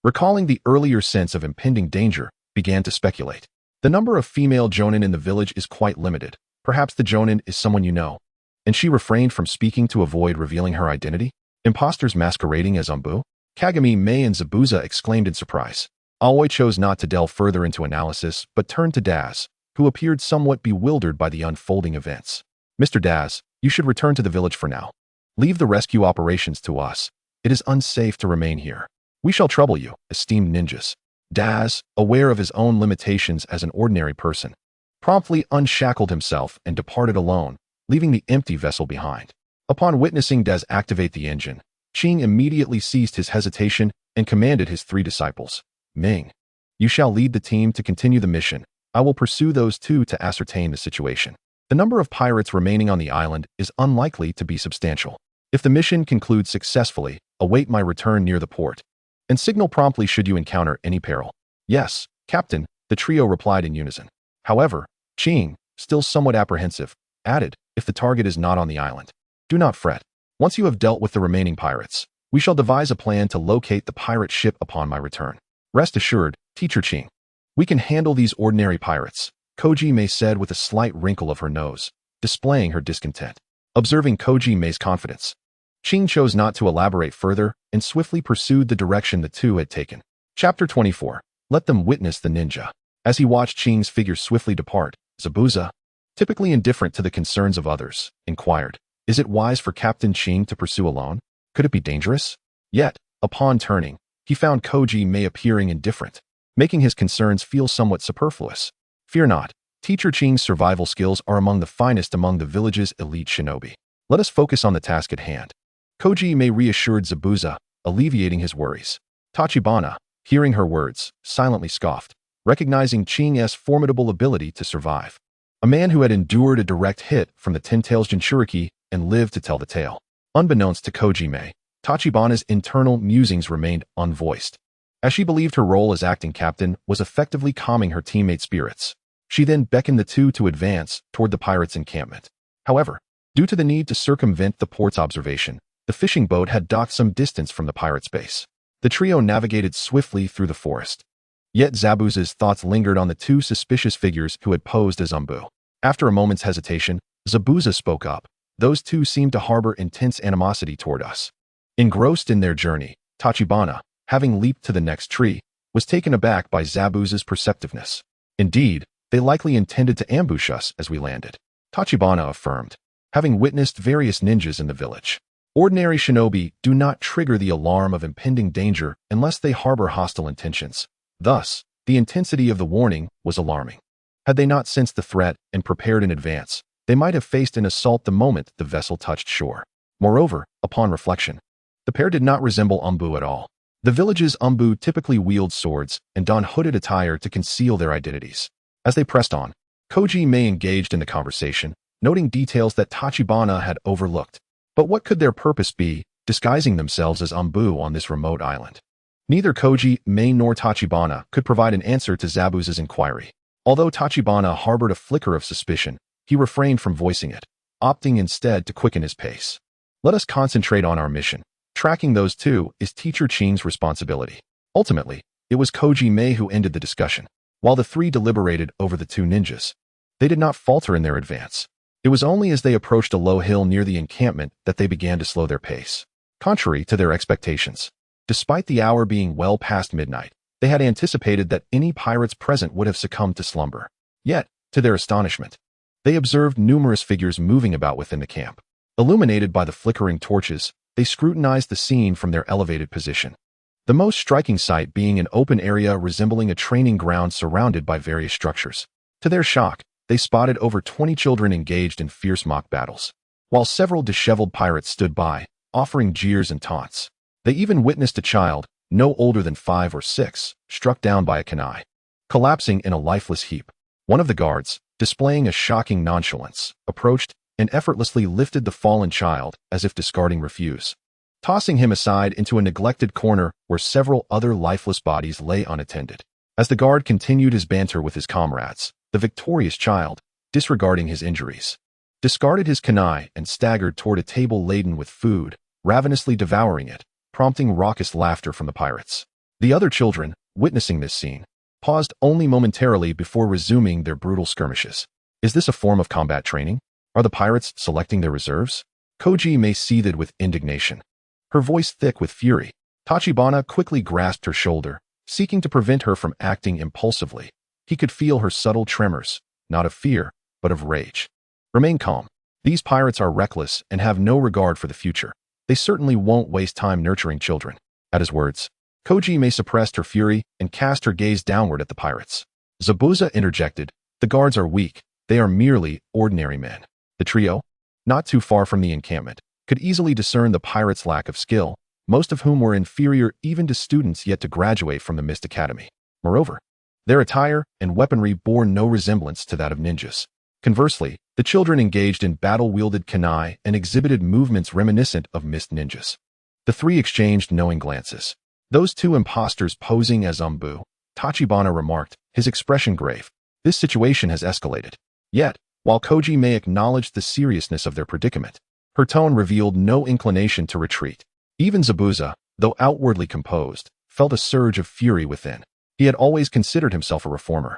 recalling the earlier sense of impending danger, began to speculate. "The number of female jonin in the village is quite limited. Perhaps the jonin is someone you know." And she refrained from speaking to avoid revealing her identity? Imposters masquerading as Umbu? Kagami, Mei, and Zabuza exclaimed in surprise. Aoi chose not to delve further into analysis, but turned to Daz, who appeared somewhat bewildered by the unfolding events. Mr. Daz, you should return to the village for now. Leave the rescue operations to us. It is unsafe to remain here. We shall trouble you, esteemed ninjas. Daz, aware of his own limitations as an ordinary person, promptly unshackled himself and departed alone, leaving the empty vessel behind. Upon witnessing Daz activate the engine, Qing immediately ceased his hesitation and commanded his 3 disciples. Ming, you shall lead the team to continue the mission. I will pursue those 2 to ascertain the situation. The number of pirates remaining on the island is unlikely to be substantial. If the mission concludes successfully, await my return near the port, and signal promptly should you encounter any peril. Yes, Captain, the trio replied in unison. However, Qing, still somewhat apprehensive, added, if the target is not on the island, do not fret. Once you have dealt with the remaining pirates, we shall devise a plan to locate the pirate ship upon my return. Rest assured, Teacher Qing, we can handle these ordinary pirates, Koji-mei said with a slight wrinkle of her nose, displaying her discontent. Observing Koji-mei's confidence, Qing chose not to elaborate further and swiftly pursued the direction the 2 had taken. Chapter 24. Let them witness the ninja. As he watched Qing's figure swiftly depart, Zabuza, typically indifferent to the concerns of others, inquired, is it wise for Captain Qing to pursue alone? Could it be dangerous? Yet, upon turning, he found Koji-mei appearing indifferent, making his concerns feel somewhat superfluous. Fear not, Teacher Qing's survival skills are among the finest among the village's elite shinobi. Let us focus on the task at hand. Koji-mei reassured Zabuza, alleviating his worries. Tachibana, hearing her words, silently scoffed, recognizing Qing's formidable ability to survive. A man who had endured a direct hit from the Ten-Tails Jinchuriki and lived to tell the tale. Unbeknownst to Koji-mei, Tachibana's internal musings remained unvoiced, as she believed her role as acting captain was effectively calming her teammates' spirits. She then beckoned the 2 to advance toward the pirates' encampment. However, due to the need to circumvent the port's observation, the fishing boat had docked some distance from the pirates' base. The trio navigated swiftly through the forest. Yet Zabuza's thoughts lingered on the 2 suspicious figures who had posed as Umbu. After a moment's hesitation, Zabuza spoke up. Those 2 seemed to harbor intense animosity toward us. Engrossed in their journey, Tachibana, having leaped to the next tree, was taken aback by Zabuza's perceptiveness. Indeed, they likely intended to ambush us as we landed, Tachibana affirmed, having witnessed various ninjas in the village. Ordinary shinobi do not trigger the alarm of impending danger unless they harbor hostile intentions. Thus, the intensity of the warning was alarming. Had they not sensed the threat and prepared in advance, they might have faced an assault the moment the vessel touched shore. Moreover, upon reflection, the pair did not resemble Umbu at all. The village's Umbu typically wield swords and don hooded attire to conceal their identities. As they pressed on, Koji-mei engaged in the conversation, noting details that Tachibana had overlooked. But what could their purpose be, disguising themselves as Umbu on this remote island? Neither Koji-mei nor Tachibana could provide an answer to Zabuza's inquiry. Although Tachibana harbored a flicker of suspicion, he refrained from voicing it, opting instead to quicken his pace. Let us concentrate on our mission. Tracking those 2 is Teacher Qing's responsibility. Ultimately, it was Koji-mei who ended the discussion. While the 3 deliberated over the 2 ninjas, they did not falter in their advance. It was only as they approached a low hill near the encampment that they began to slow their pace. Contrary to their expectations, despite the hour being well past midnight, they had anticipated that any pirates present would have succumbed to slumber. Yet, to their astonishment, they observed numerous figures moving about within the camp. Illuminated by the flickering torches, they scrutinized the scene from their elevated position. The most striking sight being an open area resembling a training ground surrounded by various structures. To their shock, they spotted over 20 children engaged in fierce mock battles, while several disheveled pirates stood by, offering jeers and taunts. They even witnessed a child, no older than 5 or 6, struck down by a kunai, collapsing in a lifeless heap. One of the guards, displaying a shocking nonchalance, approached and effortlessly lifted the fallen child as if discarding refuse, tossing him aside into a neglected corner where several other lifeless bodies lay unattended. As the guard continued his banter with his comrades, the victorious child, disregarding his injuries, discarded his kunai and staggered toward a table laden with food, ravenously devouring it, prompting raucous laughter from the pirates. The other children, witnessing this scene, paused only momentarily before resuming their brutal skirmishes. Is this a form of combat training? Are the pirates selecting their reserves? Koji-mei seethed with indignation, her voice thick with fury. Tachibana quickly grasped her shoulder, seeking to prevent her from acting impulsively. He could feel her subtle tremors, not of fear, but of rage. Remain calm. These pirates are reckless and have no regard for the future. They certainly won't waste time nurturing children. At his words, Kojime suppressed her fury and cast her gaze downward at the pirates. Zabuza interjected, "The guards are weak. They are merely ordinary men." The trio, not too far from the encampment, could easily discern the pirates' lack of skill, most of whom were inferior even to students yet to graduate from the Mist Academy. Moreover, their attire and weaponry bore no resemblance to that of ninjas. Conversely, the children engaged in battle-wielded kunai and exhibited movements reminiscent of Mist ninjas. The three exchanged knowing glances. "Those two impostors posing as Umbu," Tachibana remarked, his expression grave. "This situation has escalated." Yet, while Kojime acknowledged the seriousness of their predicament, her tone revealed no inclination to retreat. Even Zabuza, though outwardly composed, felt a surge of fury within. He had always considered himself a reformer,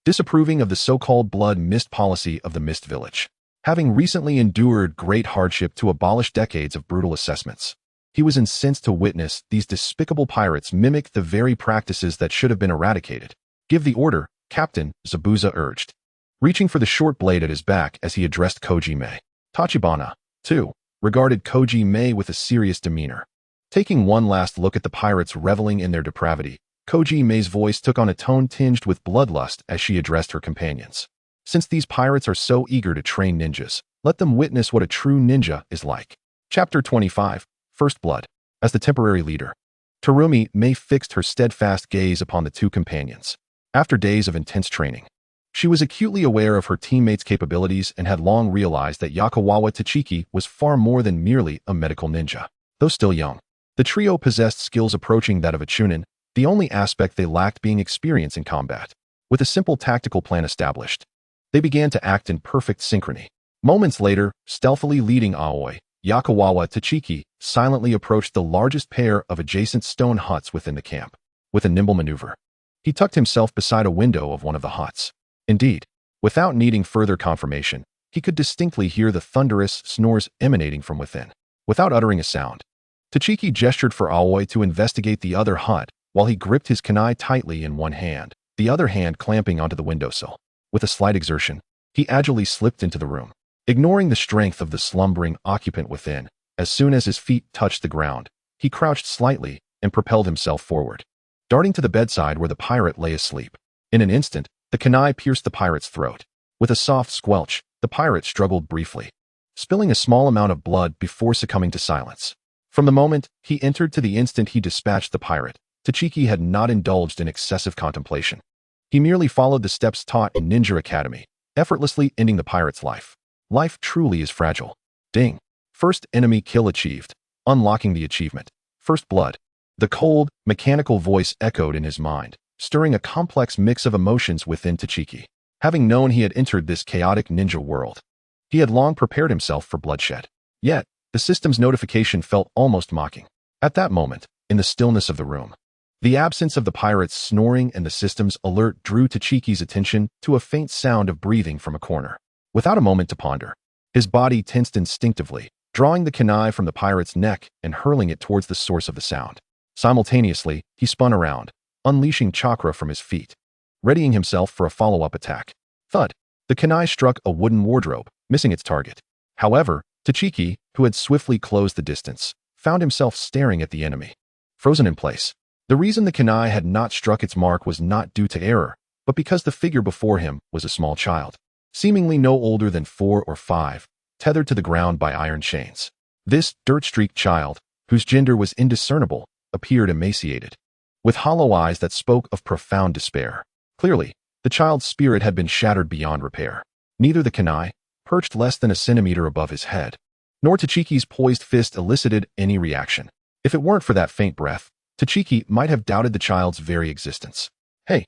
disapproving of the so-called blood mist policy of the Mist Village. Having recently endured great hardship to abolish decades of brutal assessments, he was incensed to witness these despicable pirates mimic the very practices that should have been eradicated. "Give the order, Captain," Zabuza urged, reaching for the short blade at his back as he addressed Kojime. Tachibana, too, regarded Kojime with a serious demeanor. Taking one last look at the pirates reveling in their depravity, Kojime's voice took on a tone tinged with bloodlust as she addressed her companions. "Since these pirates are so eager to train ninjas, let them witness what a true ninja is like." Chapter 25, First Blood. As the temporary leader, Terumi Mei fixed her steadfast gaze upon the two companions. After days of intense training, she was acutely aware of her teammates' capabilities and had long realized that Yakawawa Tachiki was far more than merely a medical ninja. Though still young, the trio possessed skills approaching that of a chunin, the only aspect they lacked being experience in combat. With a simple tactical plan established, they began to act in perfect synchrony. Moments later, stealthily leading Aoi, Yakawawa Tachiki silently approached the largest pair of adjacent stone huts within the camp. With a nimble maneuver, he tucked himself beside a window of one of the huts. Indeed, without needing further confirmation, he could distinctly hear the thunderous snores emanating from within. Without uttering a sound, Tachiki gestured for Aoi to investigate the other hut while he gripped his kunai tightly in one hand, the other hand clamping onto the windowsill. With a slight exertion, he agilely slipped into the room. Ignoring the strength of the slumbering occupant within, as soon as his feet touched the ground, he crouched slightly and propelled himself forward, darting to the bedside where the pirate lay asleep. In an instant, the kunai pierced the pirate's throat. With a soft squelch, the pirate struggled briefly, spilling a small amount of blood before succumbing to silence. From the moment he entered to the instant he dispatched the pirate, Tachiki had not indulged in excessive contemplation. He merely followed the steps taught in Ninja Academy, effortlessly ending the pirate's life. Life truly is fragile. Ding. First enemy kill achieved. Unlocking the achievement. First blood. The cold, mechanical voice echoed in his mind, stirring a complex mix of emotions within Tachiki. Having known he had entered this chaotic ninja world, he had long prepared himself for bloodshed. Yet, the system's notification felt almost mocking. At that moment, in the stillness of the room, the absence of the pirate's snoring and the system's alert drew Tachiki's attention to a faint sound of breathing from a corner. Without a moment to ponder, his body tensed instinctively, drawing the kunai from the pirate's neck and hurling it towards the source of the sound. Simultaneously, he spun around, unleashing chakra from his feet, readying himself for a follow-up attack. Thud! The kunai struck a wooden wardrobe, missing its target. However, Tachiki, who had swiftly closed the distance, found himself staring at the enemy, frozen in place. The reason the kunai had not struck its mark was not due to error, but because the figure before him was a small child, seemingly no older than 4 or 5, tethered to the ground by iron chains. This dirt-streaked child, whose gender was indiscernible, appeared emaciated, with hollow eyes that spoke of profound despair. Clearly, the child's spirit had been shattered beyond repair. Neither the kunai, perched less than a centimeter above his head, nor Tachiki's poised fist elicited any reaction. If it weren't for that faint breath, Tachiki might have doubted the child's very existence. "Hey!"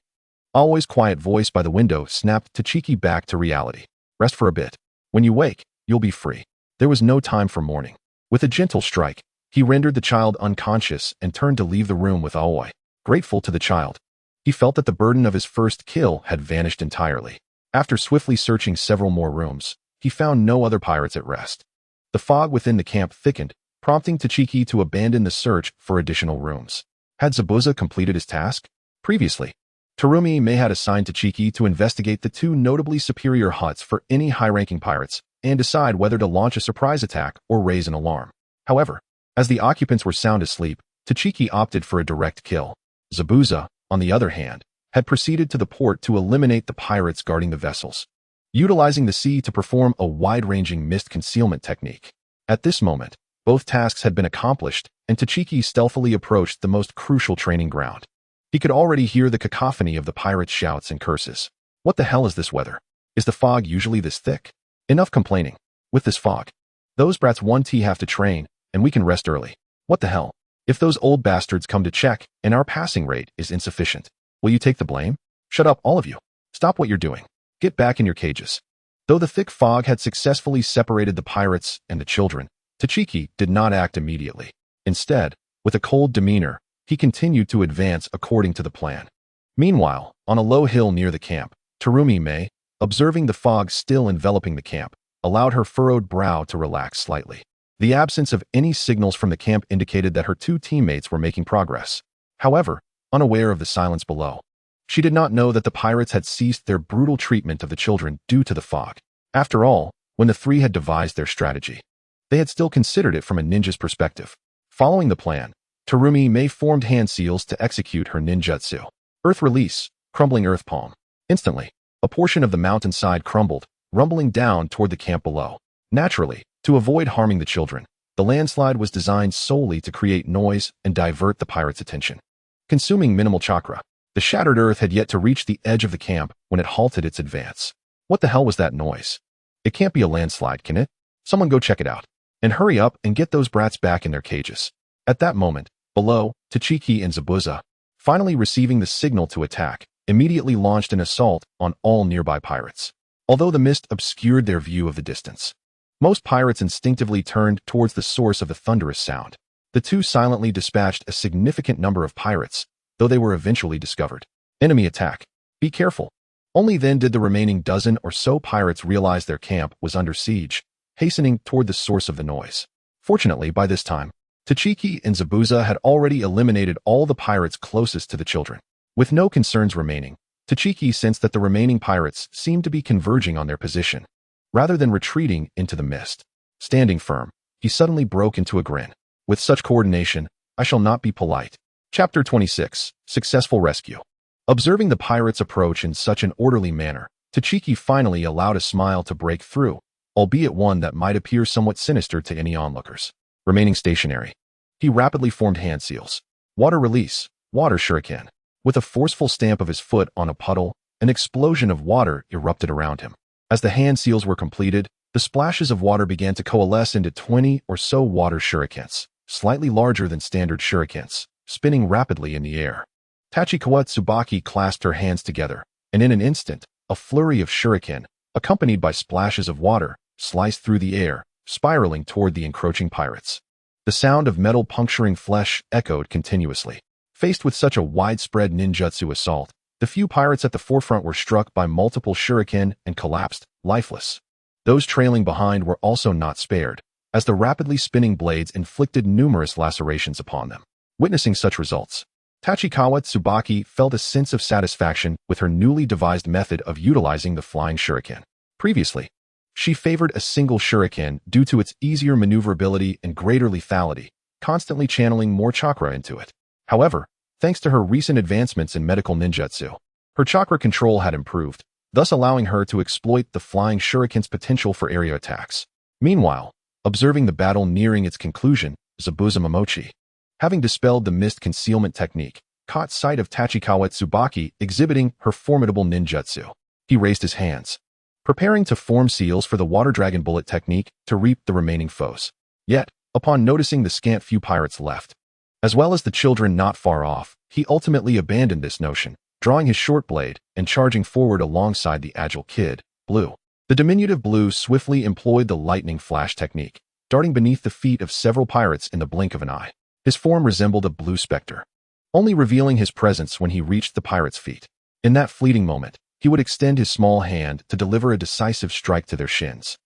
Aoi's quiet voice by the window snapped Tachiki back to reality. "Rest for a bit. When you wake, you'll be free." There was no time for mourning. With a gentle strike, he rendered the child unconscious and turned to leave the room with Aoi. Grateful to the child, he felt that the burden of his first kill had vanished entirely. After swiftly searching several more rooms, he found no other pirates at rest. The fog within the camp thickened, prompting Tachiki to abandon the search for additional rooms. Had Zabuza completed his task? Previously, Terumi may had assigned Tachiki to investigate the two notably superior huts for any high-ranking pirates and decide whether to launch a surprise attack or raise an alarm. However, as the occupants were sound asleep, Tachiki opted for a direct kill. Zabuza, on the other hand, had proceeded to the port to eliminate the pirates guarding the vessels, utilizing the sea to perform a wide-ranging mist concealment technique. At this moment, both tasks had been accomplished, and Tachiki stealthily approached the most crucial training ground. He could already hear the cacophony of the pirates' shouts and curses. What the hell is this weather? Is the fog usually this thick? Enough complaining. With this fog, those brats 1T have to train, and we can rest early. What the hell? If those old bastards come to check and our passing rate is insufficient, will you take the blame? Shut up, all of you. Stop what you're doing. Get back in your cages. Though the thick fog had successfully separated the pirates and the children, Tachiki did not act immediately. Instead, with a cold demeanor, he continued to advance according to the plan. Meanwhile, on a low hill near the camp, Terumi, observing the fog still enveloping the camp, allowed her furrowed brow to relax slightly. The absence of any signals from the camp indicated that her two teammates were making progress. However, unaware of the silence below, she did not know that the pirates had ceased their brutal treatment of the children due to the fog. After all, when the three had devised their strategy, they had still considered it from a ninja's perspective. Following the plan, Terumi formed hand seals to execute her ninjutsu. Earth release, crumbling earth palm. Instantly, a portion of the mountainside crumbled, rumbling down toward the camp below. Naturally, to avoid harming the children, the landslide was designed solely to create noise and divert the pirates' attention. Consuming minimal chakra, the shattered earth had yet to reach the edge of the camp when it halted its advance. What the hell was that noise? It can't be a landslide, can it? Someone go check it out. And hurry up and get those brats back in their cages. At that moment, below, Tachiki and Zabuza, finally receiving the signal to attack, immediately launched an assault on all nearby pirates. Although the mist obscured their view of the distance, most pirates instinctively turned towards the source of the thunderous sound. The two silently dispatched a significant number of pirates, though they were eventually discovered. Enemy attack. Be careful. Only then did the remaining dozen or so pirates realize their camp was under siege, hastening toward the source of the noise. Fortunately, by this time, Tachiki and Zabuza had already eliminated all the pirates closest to the children. With no concerns remaining, Tachiki sensed that the remaining pirates seemed to be converging on their position, rather than retreating into the mist. Standing firm, he suddenly broke into a grin. With such coordination, I shall not be polite. Chapter 26. Successful Rescue. Observing the pirates approach in such an orderly manner, Tachiki finally allowed a smile to break through, albeit one that might appear somewhat sinister to any onlookers. Remaining stationary, he rapidly formed hand seals. Water release, water shuriken. With a forceful stamp of his foot on a puddle, an explosion of water erupted around him. As the hand seals were completed, the splashes of water began to coalesce into 20 or so water shurikens, slightly larger than standard shurikens, spinning rapidly in the air. Tachikawa Tsubaki clasped her hands together, and in an instant, a flurry of shuriken, accompanied by splashes of water, sliced through the air, spiraling toward the encroaching pirates. The sound of metal puncturing flesh echoed continuously. Faced with such a widespread ninjutsu assault, the few pirates at the forefront were struck by multiple shuriken and collapsed, lifeless. Those trailing behind were also not spared, as the rapidly spinning blades inflicted numerous lacerations upon them. Witnessing such results, Tachikawa Tsubaki felt a sense of satisfaction with her newly devised method of utilizing the flying shuriken. Previously, she favored a single shuriken due to its easier maneuverability and greater lethality, constantly channeling more chakra into it. However, thanks to her recent advancements in medical ninjutsu, her chakra control had improved, thus allowing her to exploit the flying shuriken's potential for area attacks. Meanwhile, observing the battle nearing its conclusion, Zabuza Momochi, having dispelled the mist concealment technique, caught sight of Tachikawa Tsubaki exhibiting her formidable ninjutsu. He raised his hands, preparing to form seals for the water dragon bullet technique to reap the remaining foes. Yet, upon noticing the scant few pirates left, as well as the children not far off, he ultimately abandoned this notion, drawing his short blade and charging forward alongside the agile kid, Blue. The diminutive Blue swiftly employed the lightning flash technique, darting beneath the feet of several pirates in the blink of an eye. His form resembled a blue specter, only revealing his presence when he reached the pirates' feet. In that fleeting moment, he would extend his small hand to deliver a decisive strike to their shins.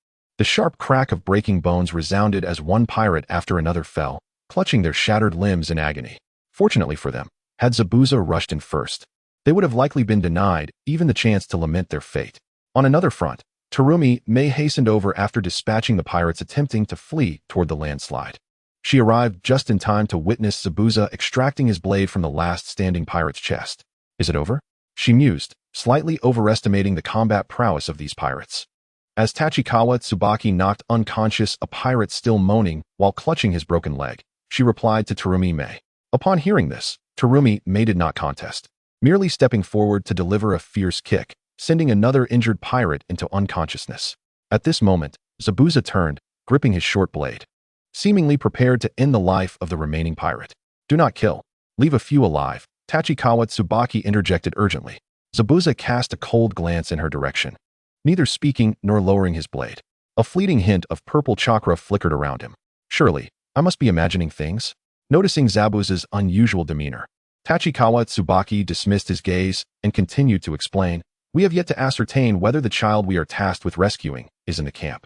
The sharp crack of breaking bones resounded as one pirate after another fell, clutching their shattered limbs in agony. Fortunately for them, had Zabuza rushed in first, they would have likely been denied even the chance to lament their fate. On another front, Terumi May hastened over after dispatching the pirates attempting to flee toward the landslide. She arrived just in time to witness Zabuza extracting his blade from the last standing pirate's chest. Is it over? She mused, slightly overestimating the combat prowess of these pirates. As Tachikawa Tsubaki knocked unconscious a pirate still moaning while clutching his broken leg, she replied to Terumi May. Upon hearing this, Terumi May did not contest, merely stepping forward to deliver a fierce kick, sending another injured pirate into unconsciousness. At this moment, Zabuza turned, gripping his short blade, seemingly prepared to end the life of the remaining pirate. Do not kill. Leave a few alive, Tachikawa Tsubaki interjected urgently. Zabuza cast a cold glance in her direction, neither speaking nor lowering his blade. A fleeting hint of purple chakra flickered around him. Surely, I must be imagining things? Noticing Zabuza's unusual demeanor, Tachikawa Tsubaki dismissed his gaze and continued to explain, we have yet to ascertain whether the child we are tasked with rescuing is in the camp.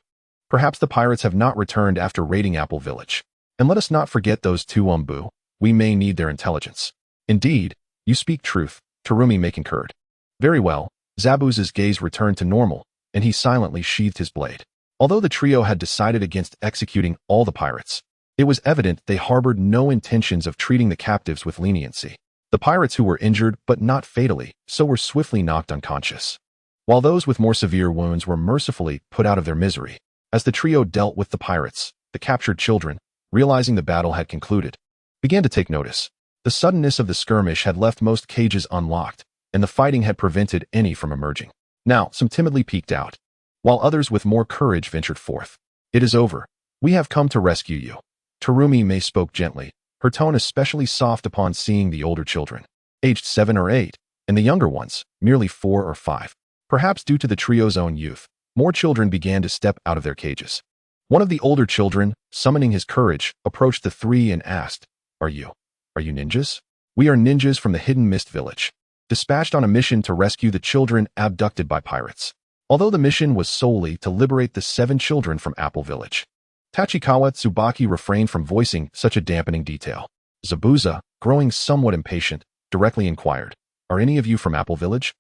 Perhaps the pirates have not returned after raiding Apple Village. And let us not forget those two Umbu. We may need their intelligence. Indeed, you speak truth, Terumi May concurred. Very well, Zabuza's gaze returned to normal, and he silently sheathed his blade. Although the trio had decided against executing all the pirates, it was evident they harbored no intentions of treating the captives with leniency. The pirates who were injured but not fatally, so were swiftly knocked unconscious, while those with more severe wounds were mercifully put out of their misery. As the trio dealt with the pirates, the captured children, realizing the battle had concluded, began to take notice. The suddenness of the skirmish had left most cages unlocked, and the fighting had prevented any from emerging. Now, some timidly peeked out, while others with more courage ventured forth. It is over. We have come to rescue you. Terumi May spoke gently, her tone especially soft upon seeing the older children, aged 7 or 8, and the younger ones, merely 4 or 5. Perhaps due to the trio's own youth, more children began to step out of their cages. One of the older children, summoning his courage, approached the three and asked, Are you ninjas? We are ninjas from the Hidden Mist Village, dispatched on a mission to rescue the children abducted by pirates. Although the mission was solely to liberate the 7 children from Apple Village, Tachikawa Tsubaki refrained from voicing such a dampening detail. Zabuza, growing somewhat impatient, directly inquired, Are any of you from Apple Village?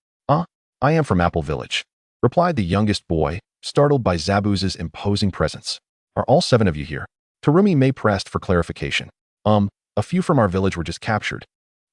I am from Apple Village, replied the youngest boy, startled by Zabuza's imposing presence. Are all 7 of you here? Terumi May pressed for clarification. A few from our village were just captured,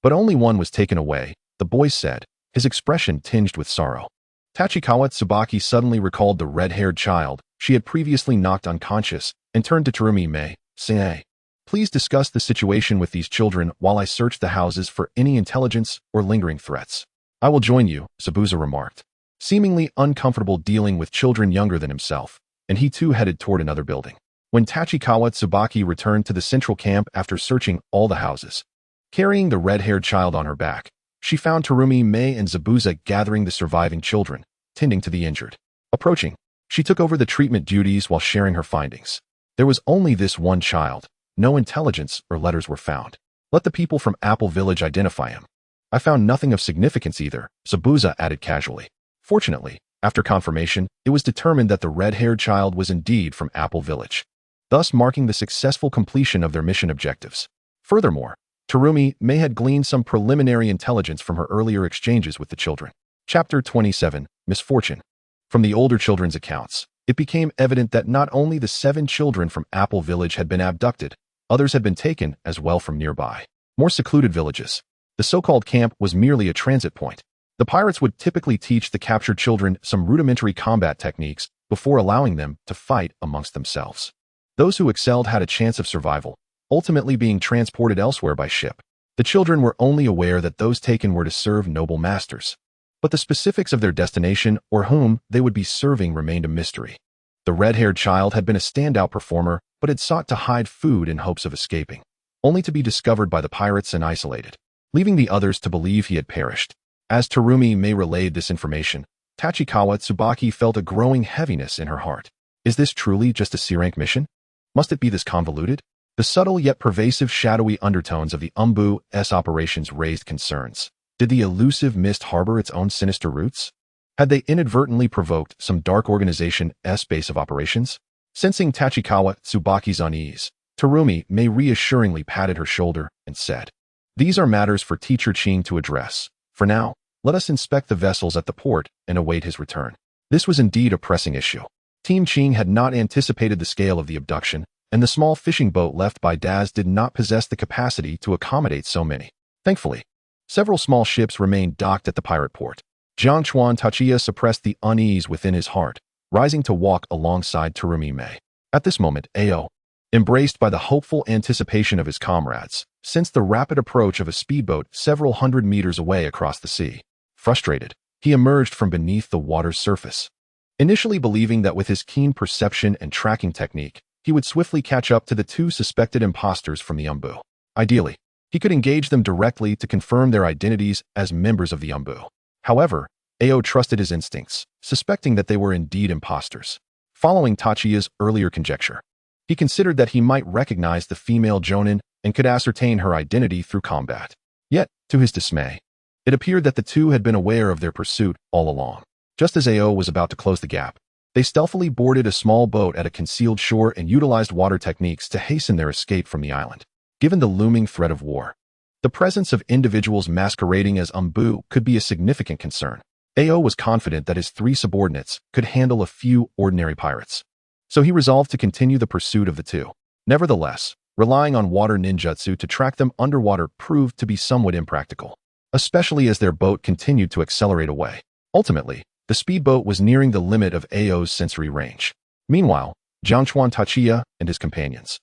but only one was taken away, the boy said, his expression tinged with sorrow. Tachikawa Tsubaki suddenly recalled the red-haired child she had previously knocked unconscious and turned to Terumi May, saying, Please discuss the situation with these children while I search the houses for any intelligence or lingering threats. I will join you, Zabuza remarked, seemingly uncomfortable dealing with children younger than himself, and he too headed toward another building. When Tachikawa Tsubaki returned to the central camp after searching all the houses, carrying the red-haired child on her back, she found Terumi May and Zabuza gathering the surviving children, tending to the injured. Approaching, she took over the treatment duties while sharing her findings. There was only this one child. No intelligence or letters were found. Let the people from Apple Village identify him. I found nothing of significance either, Zabuza added casually. Fortunately, after confirmation, it was determined that the red-haired child was indeed from Apple Village, thus marking the successful completion of their mission objectives. Furthermore, Terumi May had gleaned some preliminary intelligence from her earlier exchanges with the children. Chapter 27, Misfortune. From the older children's accounts, it became evident that not only the 7 children from Apple Village had been abducted, others had been taken as well from nearby, more secluded villages. The so-called camp was merely a transit point. The pirates would typically teach the captured children some rudimentary combat techniques before allowing them to fight amongst themselves. Those who excelled had a chance of survival, ultimately being transported elsewhere by ship. The children were only aware that those taken were to serve noble masters, but the specifics of their destination or whom they would be serving remained a mystery. The red-haired child had been a standout performer, but had sought to hide food in hopes of escaping, only to be discovered by the pirates and isolated, leaving the others to believe he had perished. As Terumi May relayed this information, Tachikawa Tsubaki felt a growing heaviness in her heart. Is this truly just a C-rank mission? Must it be this convoluted? The subtle yet pervasive shadowy undertones of the Umbu's operations raised concerns. Did the elusive mist harbor its own sinister roots? Had they inadvertently provoked some dark organization's base of operations? Sensing Tachikawa Tsubaki's unease, Terumi May reassuringly patted her shoulder and said, "These are matters for Teacher Ching to address. For now, let us inspect the vessels at the port and await his return." This was indeed a pressing issue. Team Ching had not anticipated the scale of the abduction, and the small fishing boat left by Daz did not possess the capacity to accommodate so many. Thankfully, several small ships remained docked at the pirate port. Jiangchuan Tachiya suppressed the unease within his heart, rising to walk alongside Terumi May. At this moment, Ao, embraced by the hopeful anticipation of his comrades, sensed the rapid approach of a speedboat several hundred meters away across the sea. Frustrated, he emerged from beneath the water's surface. Initially believing that with his keen perception and tracking technique, he would swiftly catch up to the two suspected imposters from the Umbu. Ideally, he could engage them directly to confirm their identities as members of the Umbu. However, Ao trusted his instincts, suspecting that they were indeed imposters. Following Tachiya's earlier conjecture, he considered that he might recognize the female Jonin and could ascertain her identity through combat. Yet, to his dismay, it appeared that the two had been aware of their pursuit all along. Just as Ao was about to close the gap, they stealthily boarded a small boat at a concealed shore and utilized water techniques to hasten their escape from the island. Given the looming threat of war, the presence of individuals masquerading as Umbu could be a significant concern. Ao was confident that his three subordinates could handle a few ordinary pirates, so he resolved to continue the pursuit of the two. Nevertheless, relying on water ninjutsu to track them underwater proved to be somewhat impractical, especially as their boat continued to accelerate away. Ultimately, the speedboat was nearing the limit of Ao's sensory range. Meanwhile, Jiangchuan Tachiya and his companions,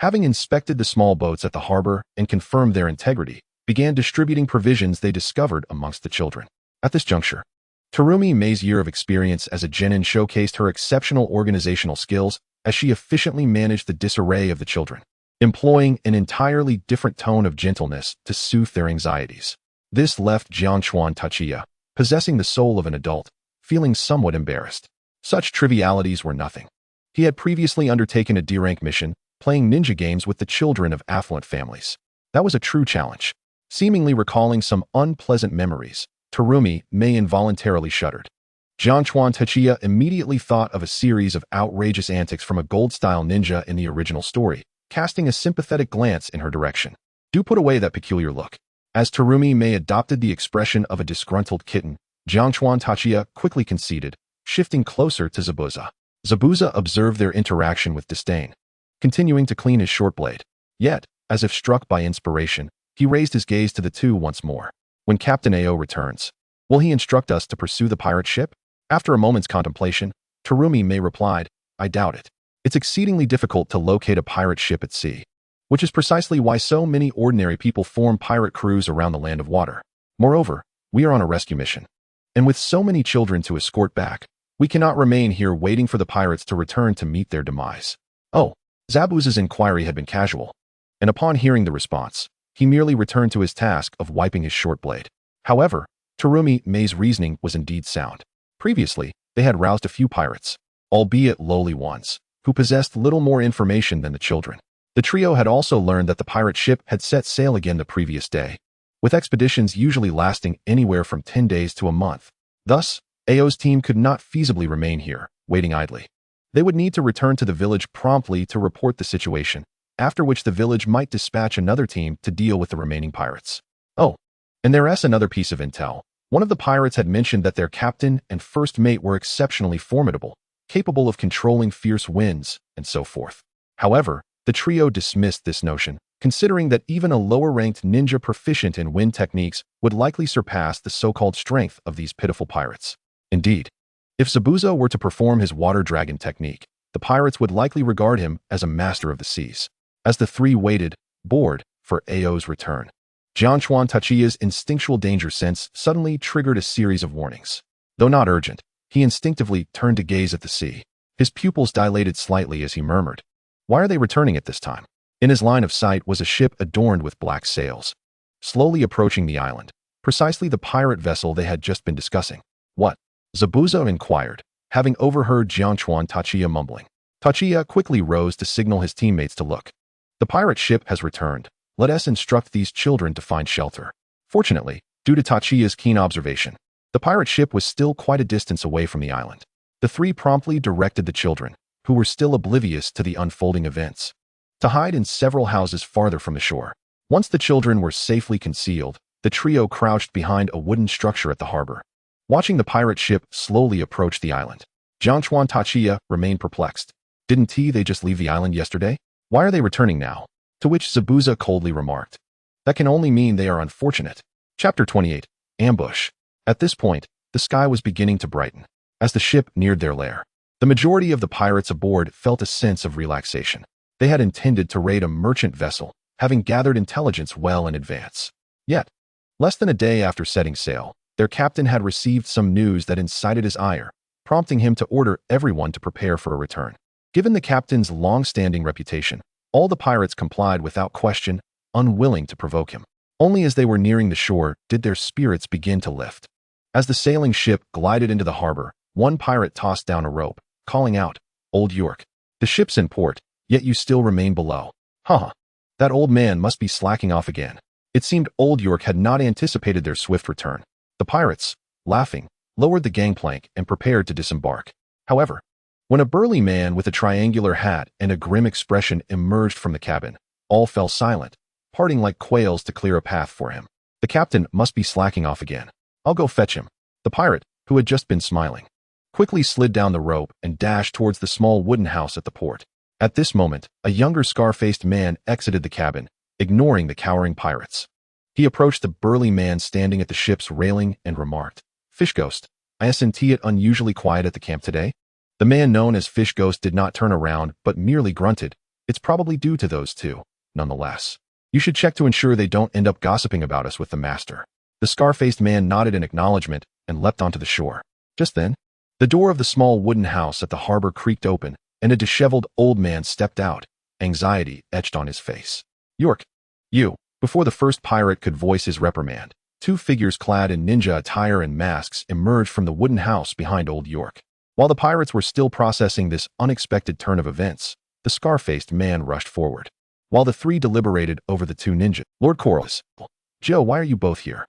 having inspected the small boats at the harbor and confirmed their integrity, began distributing provisions they discovered amongst the children. At this juncture, Terumi May's year of experience as a genin showcased her exceptional organizational skills as she efficiently managed the disarray of the children, employing an entirely different tone of gentleness to soothe their anxieties. This left Jiangchuan Tachiya, possessing the soul of an adult, feeling somewhat embarrassed. Such trivialities were nothing. He had previously undertaken a D-rank mission, playing ninja games with the children of affluent families. That was a true challenge. Seemingly recalling some unpleasant memories, Terumi May involuntarily shuddered. Jiangchuan Tachiya immediately thought of a series of outrageous antics from a gold-style ninja in the original story, casting a sympathetic glance in her direction. "Do put away that peculiar look." As Terumi May adopted the expression of a disgruntled kitten, Jiangchuan Tachiya quickly conceded, shifting closer to Zabuza. Zabuza observed their interaction with disdain, continuing to clean his short blade. Yet, as if struck by inspiration, he raised his gaze to the two once more. "When Captain Ao returns, will he instruct us to pursue the pirate ship?" After a moment's contemplation, Terumi May replied, "I doubt it. It's exceedingly difficult to locate a pirate ship at sea, which is precisely why so many ordinary people form pirate crews around the land of water. Moreover, we are on a rescue mission, and with so many children to escort back, we cannot remain here waiting for the pirates to return to meet their demise." Oh, Zabuza's inquiry had been casual, and upon hearing the response, he merely returned to his task of wiping his short blade. However, Terumi May's reasoning was indeed sound. Previously, they had roused a few pirates, albeit lowly ones, who possessed little more information than the children. The trio had also learned that the pirate ship had set sail again the previous day, with expeditions usually lasting anywhere from 10 days to a month. Thus, Ao's team could not feasibly remain here, waiting idly. They would need to return to the village promptly to report the situation, after which the village might dispatch another team to deal with the remaining pirates. Oh, and there's another piece of intel. One of the pirates had mentioned that their captain and first mate were exceptionally formidable, capable of controlling fierce winds, and so forth. However, the trio dismissed this notion, considering that even a lower-ranked ninja proficient in wind techniques would likely surpass the so-called strength of these pitiful pirates. Indeed, if Zabuza were to perform his water dragon technique, the pirates would likely regard him as a master of the seas. As the three waited, bored, for Ao's return, Jiangchuan Tachiya's instinctual danger sense suddenly triggered a series of warnings. Though not urgent, he instinctively turned to gaze at the sea. His pupils dilated slightly as he murmured, "Why are they returning at this time?" In his line of sight was a ship adorned with black sails, slowly approaching the island, precisely the pirate vessel they had just been discussing. "What?" Zabuza inquired, having overheard Jiangchuan Tachiya mumbling. Tachiya quickly rose to signal his teammates to look. "The pirate ship has returned. Let us instruct these children to find shelter." Fortunately, due to Tachiya's keen observation, the pirate ship was still quite a distance away from the island. The three promptly directed the children, who were still oblivious to the unfolding events, to hide in several houses farther from the shore. Once the children were safely concealed, the trio crouched behind a wooden structure at the harbor, watching the pirate ship slowly approach the island. Jiangchuan Tachia remained perplexed. Didn't they just leave the island yesterday? Why are they returning now? To which Zabuza coldly remarked, that can only mean they are unfortunate. Chapter 28. Ambush. At this point, the sky was beginning to brighten. As the ship neared their lair, the majority of the pirates aboard felt a sense of relaxation. They had intended to raid a merchant vessel, having gathered intelligence well in advance. Yet, less than a day after setting sail, their captain had received some news that incited his ire, prompting him to order everyone to prepare for a return. Given the captain's long-standing reputation, all the pirates complied without question, unwilling to provoke him. Only as they were nearing the shore did their spirits begin to lift. As the sailing ship glided into the harbor, one pirate tossed down a rope, calling out, "Old York, the ship's in port, yet you still remain below. Haha, that old man must be slacking off again." It seemed Old York had not anticipated their swift return. The pirates, laughing, lowered the gangplank and prepared to disembark. However, when a burly man with a triangular hat and a grim expression emerged from the cabin, all fell silent, parting like quails to clear a path for him. The captain must be slacking off again. I'll go fetch him. The pirate, who had just been smiling, quickly slid down the rope and dashed towards the small wooden house at the port. At this moment, a younger scar-faced man exited the cabin, ignoring the cowering pirates. He approached the burly man standing at the ship's railing and remarked, "Fish Ghost, I isn't it unusually quiet at the camp today?" The man known as Fish Ghost did not turn around but merely grunted. It's probably due to those two, nonetheless. You should check to ensure they don't end up gossiping about us with the master. The scar-faced man nodded in acknowledgement and leapt onto the shore. Just then, the door of the small wooden house at the harbor creaked open, and a disheveled old man stepped out, anxiety etched on his face. "York, you." Before the first pirate could voice his reprimand, two figures clad in ninja attire and masks emerged from the wooden house behind Old York. While the pirates were still processing this unexpected turn of events, the scar-faced man rushed forward. While the three deliberated over the two ninjas, Lord Corliss, "Joe, why are you both here?"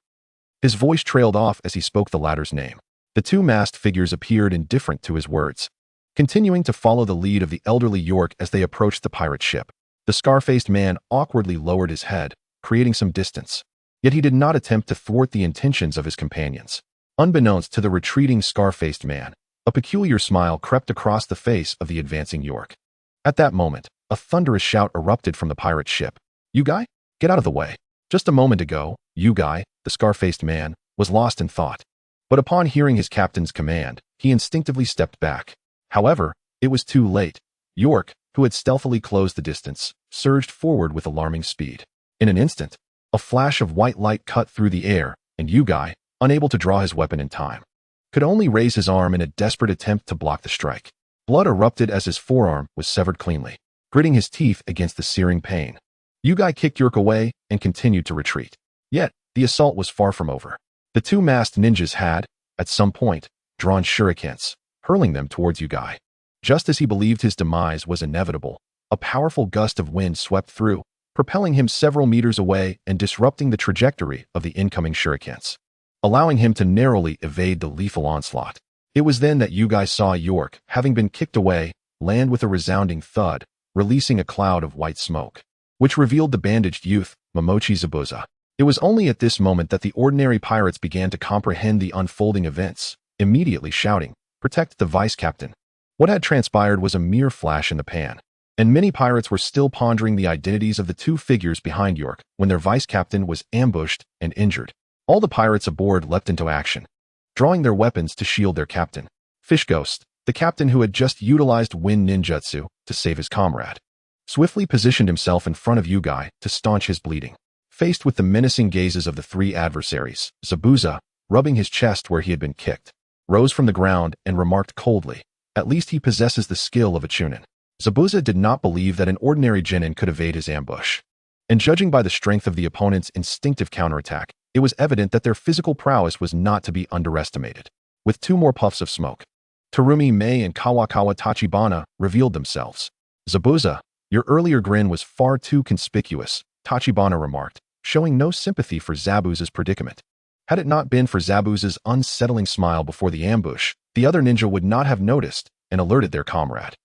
His voice trailed off as he spoke the latter's name. The two masked figures appeared indifferent to his words, continuing to follow the lead of the elderly York as they approached the pirate ship. The scar-faced man awkwardly lowered his head, creating some distance. Yet he did not attempt to thwart the intentions of his companions. Unbeknownst to the retreating scar-faced man, a peculiar smile crept across the face of the advancing York. At that moment, a thunderous shout erupted from the pirate ship. "You guy? Get out of the way." Just a moment ago, you guy, the scar-faced man, was lost in thought. But upon hearing his captain's command, he instinctively stepped back. However, it was too late. York, who had stealthily closed the distance, surged forward with alarming speed. In an instant, a flash of white light cut through the air, and Yugai, unable to draw his weapon in time, could only raise his arm in a desperate attempt to block the strike. Blood erupted as his forearm was severed cleanly, gritting his teeth against the searing pain. Yugai kicked York away and continued to retreat. Yet, the assault was far from over. The two masked ninjas had, at some point, drawn shurikens, hurling them towards Yugai. Just as he believed his demise was inevitable, a powerful gust of wind swept through, propelling him several meters away and disrupting the trajectory of the incoming shurikens, allowing him to narrowly evade the lethal onslaught. It was then that Yugai saw York, having been kicked away, land with a resounding thud, releasing a cloud of white smoke, which revealed the bandaged youth, Momochi Zabuza. It was only at this moment that the ordinary pirates began to comprehend the unfolding events, immediately shouting, "Protect the vice-captain." What had transpired was a mere flash in the pan, and many pirates were still pondering the identities of the two figures behind York when their vice-captain was ambushed and injured. All the pirates aboard leapt into action, drawing their weapons to shield their captain. Fish Ghost, the captain who had just utilized wind ninjutsu to save his comrade, swiftly positioned himself in front of Yugai to staunch his bleeding. Faced with the menacing gazes of the three adversaries, Zabuza, rubbing his chest where he had been kicked, rose from the ground and remarked coldly, "At least he possesses the skill of a chunin." Zabuza did not believe that an ordinary genin could evade his ambush. And judging by the strength of the opponent's instinctive counterattack, it was evident that their physical prowess was not to be underestimated. With two more puffs of smoke, Terumi Mei and Kawakawa Tachibana revealed themselves. "Zabuza, your earlier grin was far too conspicuous," Tachibana remarked, showing no sympathy for Zabuza's predicament. Had it not been for Zabuza's unsettling smile before the ambush, the other ninja would not have noticed and alerted their comrade.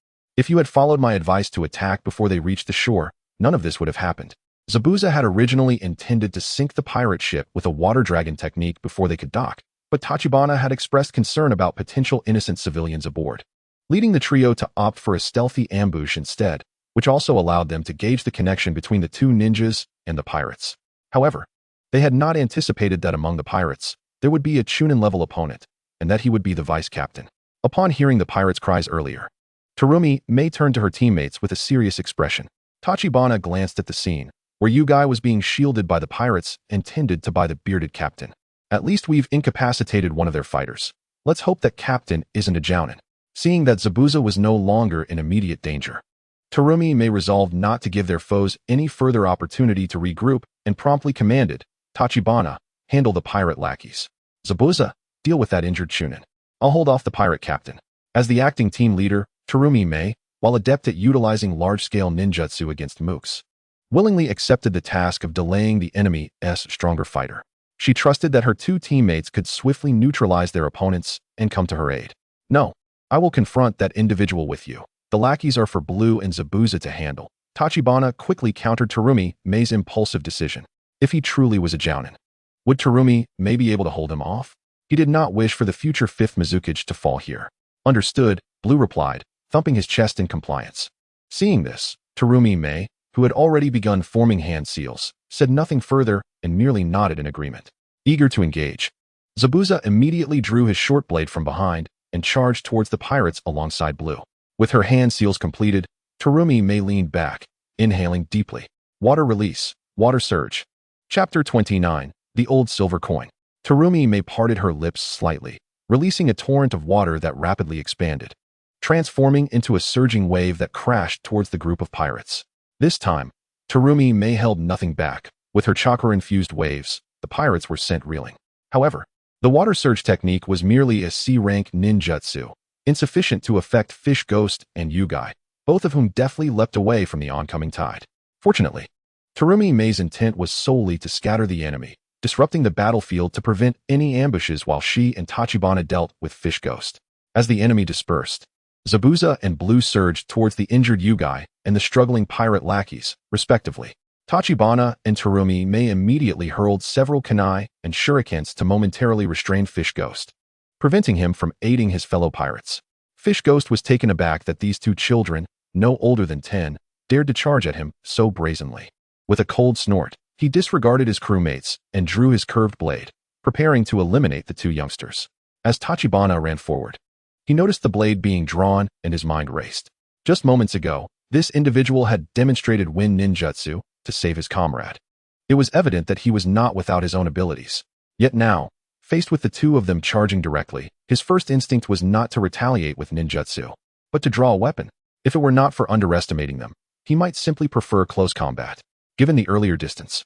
If you had followed my advice to attack before they reached the shore, none of this would have happened. Zabuza had originally intended to sink the pirate ship with a water dragon technique before they could dock, but Tachibana had expressed concern about potential innocent civilians aboard, leading the trio to opt for a stealthy ambush instead, which also allowed them to gauge the connection between the two ninjas and the pirates. However, they had not anticipated that among the pirates, there would be a Chunin-level opponent, and that he would be the vice captain. Upon hearing the pirates' cries earlier, Terumi Mei turned to her teammates with a serious expression. Tachibana glanced at the scene, where Yugai was being shielded by the pirates and tended to by the bearded captain. At least we've incapacitated one of their fighters. Let's hope that captain isn't a Jounin. Seeing that Zabuza was no longer in immediate danger, Terumi Mei resolved not to give their foes any further opportunity to regroup and promptly commanded, Tachibana, handle the pirate lackeys. Zabuza, deal with that injured Chunin. I'll hold off the pirate captain. As the acting team leader, Terumi Mei, while adept at utilizing large-scale ninjutsu against mooks, willingly accepted the task of delaying the enemy's stronger fighter. She trusted that her two teammates could swiftly neutralize their opponents and come to her aid. No, I will confront that individual with you. The lackeys are for Blue and Zabuza to handle. Tachibana quickly countered Terumi Mei's impulsive decision. If he truly was a Jounin, would Terumi Mei be able to hold him off? He did not wish for the future 5th Mizukage to fall here. Understood, Blue replied, thumping his chest in compliance. Seeing this, Terumi Mei, who had already begun forming hand seals, said nothing further and merely nodded in agreement. Eager to engage, Zabuza immediately drew his short blade from behind and charged towards the pirates alongside Blue. With her hand seals completed, Terumi Mei leaned back, inhaling deeply. Water release, water surge. Chapter 29, The Old Silver Coin. Terumi Mei parted her lips slightly, releasing a torrent of water that rapidly expanded, transforming into a surging wave that crashed towards the group of pirates. This time, Terumi Mei held nothing back. With her chakra-infused waves, the pirates were sent reeling. However, the water surge technique was merely a C-rank ninjutsu, insufficient to affect Fish Ghost and Yugai, both of whom deftly leapt away from the oncoming tide. Fortunately, Terumi Mei's intent was solely to scatter the enemy, disrupting the battlefield to prevent any ambushes while she and Tachibana dealt with Fish Ghost. As the enemy dispersed, Zabuza and Blue surged towards the injured Yugai and the struggling pirate lackeys, respectively. Tachibana and Terumi Mei immediately hurled several kunai and shurikens to momentarily restrain Fish Ghost, preventing him from aiding his fellow pirates. Fish Ghost was taken aback that these two children, no older than 10, dared to charge at him so brazenly. With a cold snort, he disregarded his crewmates and drew his curved blade, preparing to eliminate the two youngsters. As Tachibana ran forward, he noticed the blade being drawn and his mind raced. Just moments ago, this individual had demonstrated wind ninjutsu to save his comrade. It was evident that he was not without his own abilities. Yet now, faced with the two of them charging directly, his first instinct was not to retaliate with ninjutsu, but to draw a weapon. If it were not for underestimating them, he might simply prefer close combat. Given the earlier distance,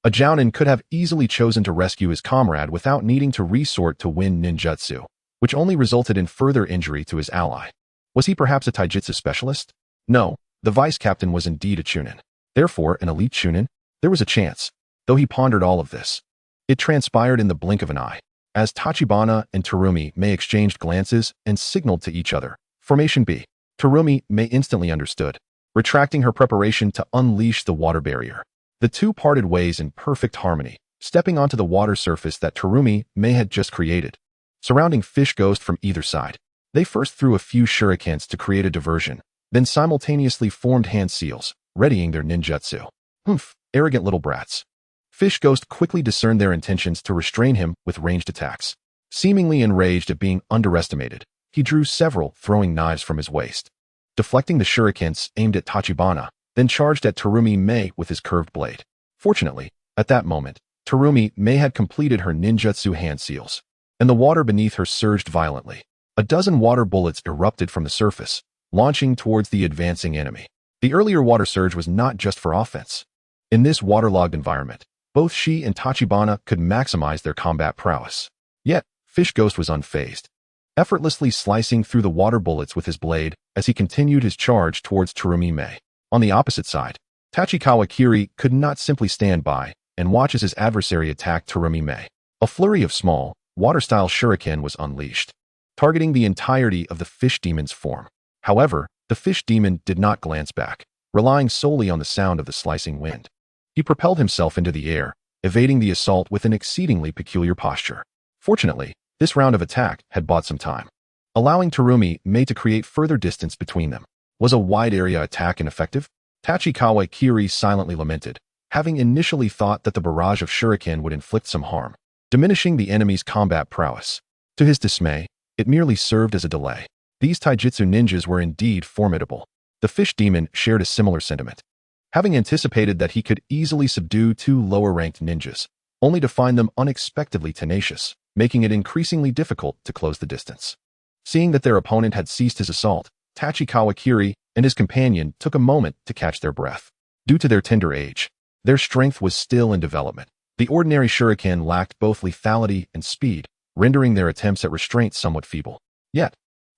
a Jounin could have easily chosen to rescue his comrade without needing to resort to wind ninjutsu, which only resulted in further injury to his ally. Was he perhaps a taijutsu specialist? No, the vice captain was indeed a Chunin. Therefore, an elite Chunin? There was a chance, though he pondered all of this. It transpired in the blink of an eye, as Tachibana and Terumi Mei exchanged glances and signaled to each other. Formation B. Terumi Mei instantly understood, retracting her preparation to unleash the water barrier. The two parted ways in perfect harmony, stepping onto the water surface that Terumi Mei had just created, surrounding Fish Ghost from either side. They first threw a few shurikens to create a diversion, then simultaneously formed hand seals, readying their ninjutsu. Humph, arrogant little brats. Fish Ghost quickly discerned their intentions to restrain him with ranged attacks. Seemingly enraged at being underestimated, he drew several throwing knives from his waist, deflecting the shurikens aimed at Tachibana, then charged at Terumi Mei with his curved blade. Fortunately, at that moment, Terumi Mei had completed her ninjutsu hand seals, and the water beneath her surged violently. A dozen water bullets erupted from the surface, launching towards the advancing enemy. The earlier water surge was not just for offense. In this waterlogged environment, both she and Tachibana could maximize their combat prowess. Yet, Fish Ghost was unfazed, effortlessly slicing through the water bullets with his blade as he continued his charge towards Terumi Mei. On the opposite side, Tachikawa Kiri could not simply stand by and watch as his adversary attacked Terumi Mei. A flurry of small, water-style shuriken was unleashed, targeting the entirety of the fish demon's form. However, The fish demon did not glance back, relying solely on the sound of the slicing wind. He propelled himself into the air, evading the assault with an exceedingly peculiar posture. Fortunately, this round of attack had bought some time, allowing Terumi-mei to create further distance between them. Was a wide-area attack ineffective? Tachikawa-kiri silently lamented, having initially thought that the barrage of shuriken would inflict some harm, diminishing the enemy's combat prowess. To his dismay, it merely served as a delay. These taijutsu ninjas were indeed formidable. The fish demon shared a similar sentiment, having anticipated that he could easily subdue two lower-ranked ninjas, only to find them unexpectedly tenacious, making it increasingly difficult to close the distance. Seeing that their opponent had ceased his assault, Tachikawa-kiri and his companion took a moment to catch their breath. Due to their tender age, their strength was still in development. The ordinary shuriken lacked both lethality and speed, rendering their attempts at restraint somewhat feeble. Yet,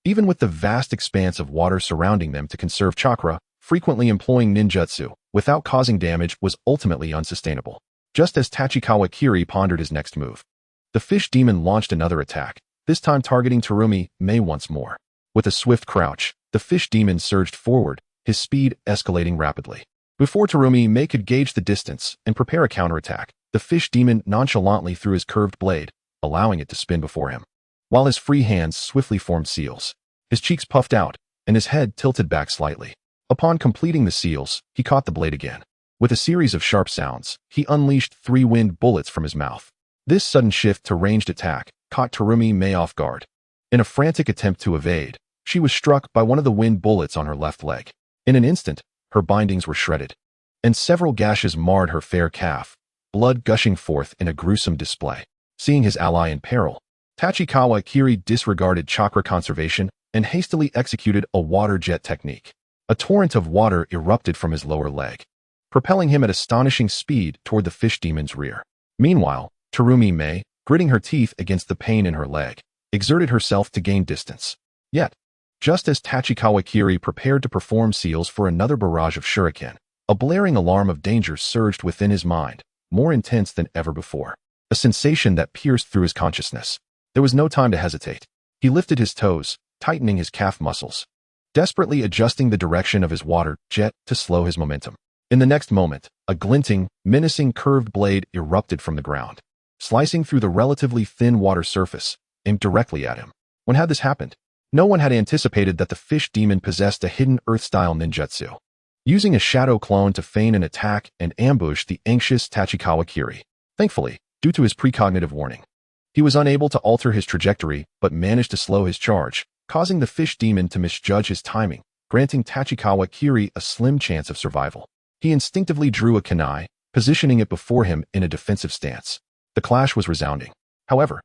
even with the vast expanse of water surrounding them to conserve chakra, frequently employing ninjutsu without causing damage was ultimately unsustainable. Just as Tachikawa-kiri pondered his next move, the fish demon launched another attack, this time targeting Terumi-mei once more. With a swift crouch, the fish demon surged forward, his speed escalating rapidly. Before Terumi-mei could gauge the distance and prepare a counterattack, the fish demon nonchalantly threw his curved blade, allowing it to spin before him, while his free hands swiftly formed seals. His cheeks puffed out, and his head tilted back slightly. Upon completing the seals, he caught the blade again. With a series of sharp sounds, he unleashed 3 wind bullets from his mouth. This sudden shift to ranged attack caught Terumi-mei off guard. In a frantic attempt to evade, she was struck by one of the wind bullets on her left leg. In an instant, her bindings were shredded, and several gashes marred her fair calf, blood gushing forth in a gruesome display. Seeing his ally in peril, Tachikawa-kiri disregarded chakra conservation and hastily executed a water jet technique. A torrent of water erupted from his lower leg, propelling him at astonishing speed toward the fish demon's rear. Meanwhile, Terumi-mei, gritting her teeth against the pain in her leg, exerted herself to gain distance. Yet, just as Tachikawa-kiri prepared to perform seals for another barrage of shuriken, a blaring alarm of danger surged within his mind, more intense than ever before. A sensation that pierced through his consciousness. There was no time to hesitate. He lifted his toes, tightening his calf muscles, desperately adjusting the direction of his water jet to slow his momentum. In the next moment, a glinting, menacing curved blade erupted from the ground, slicing through the relatively thin water surface, aimed directly at him. When had this happened? No one had anticipated that the fish demon possessed a hidden Earth-style ninjutsu, using a shadow clone to feign an attack and ambush the anxious Tachikawa-kiri. Thankfully, due to his precognitive warning, he was unable to alter his trajectory but managed to slow his charge, causing the fish demon to misjudge his timing, granting Tachikawa-kiri a slim chance of survival. He instinctively drew a kunai, positioning it before him in a defensive stance. The clash was resounding. However,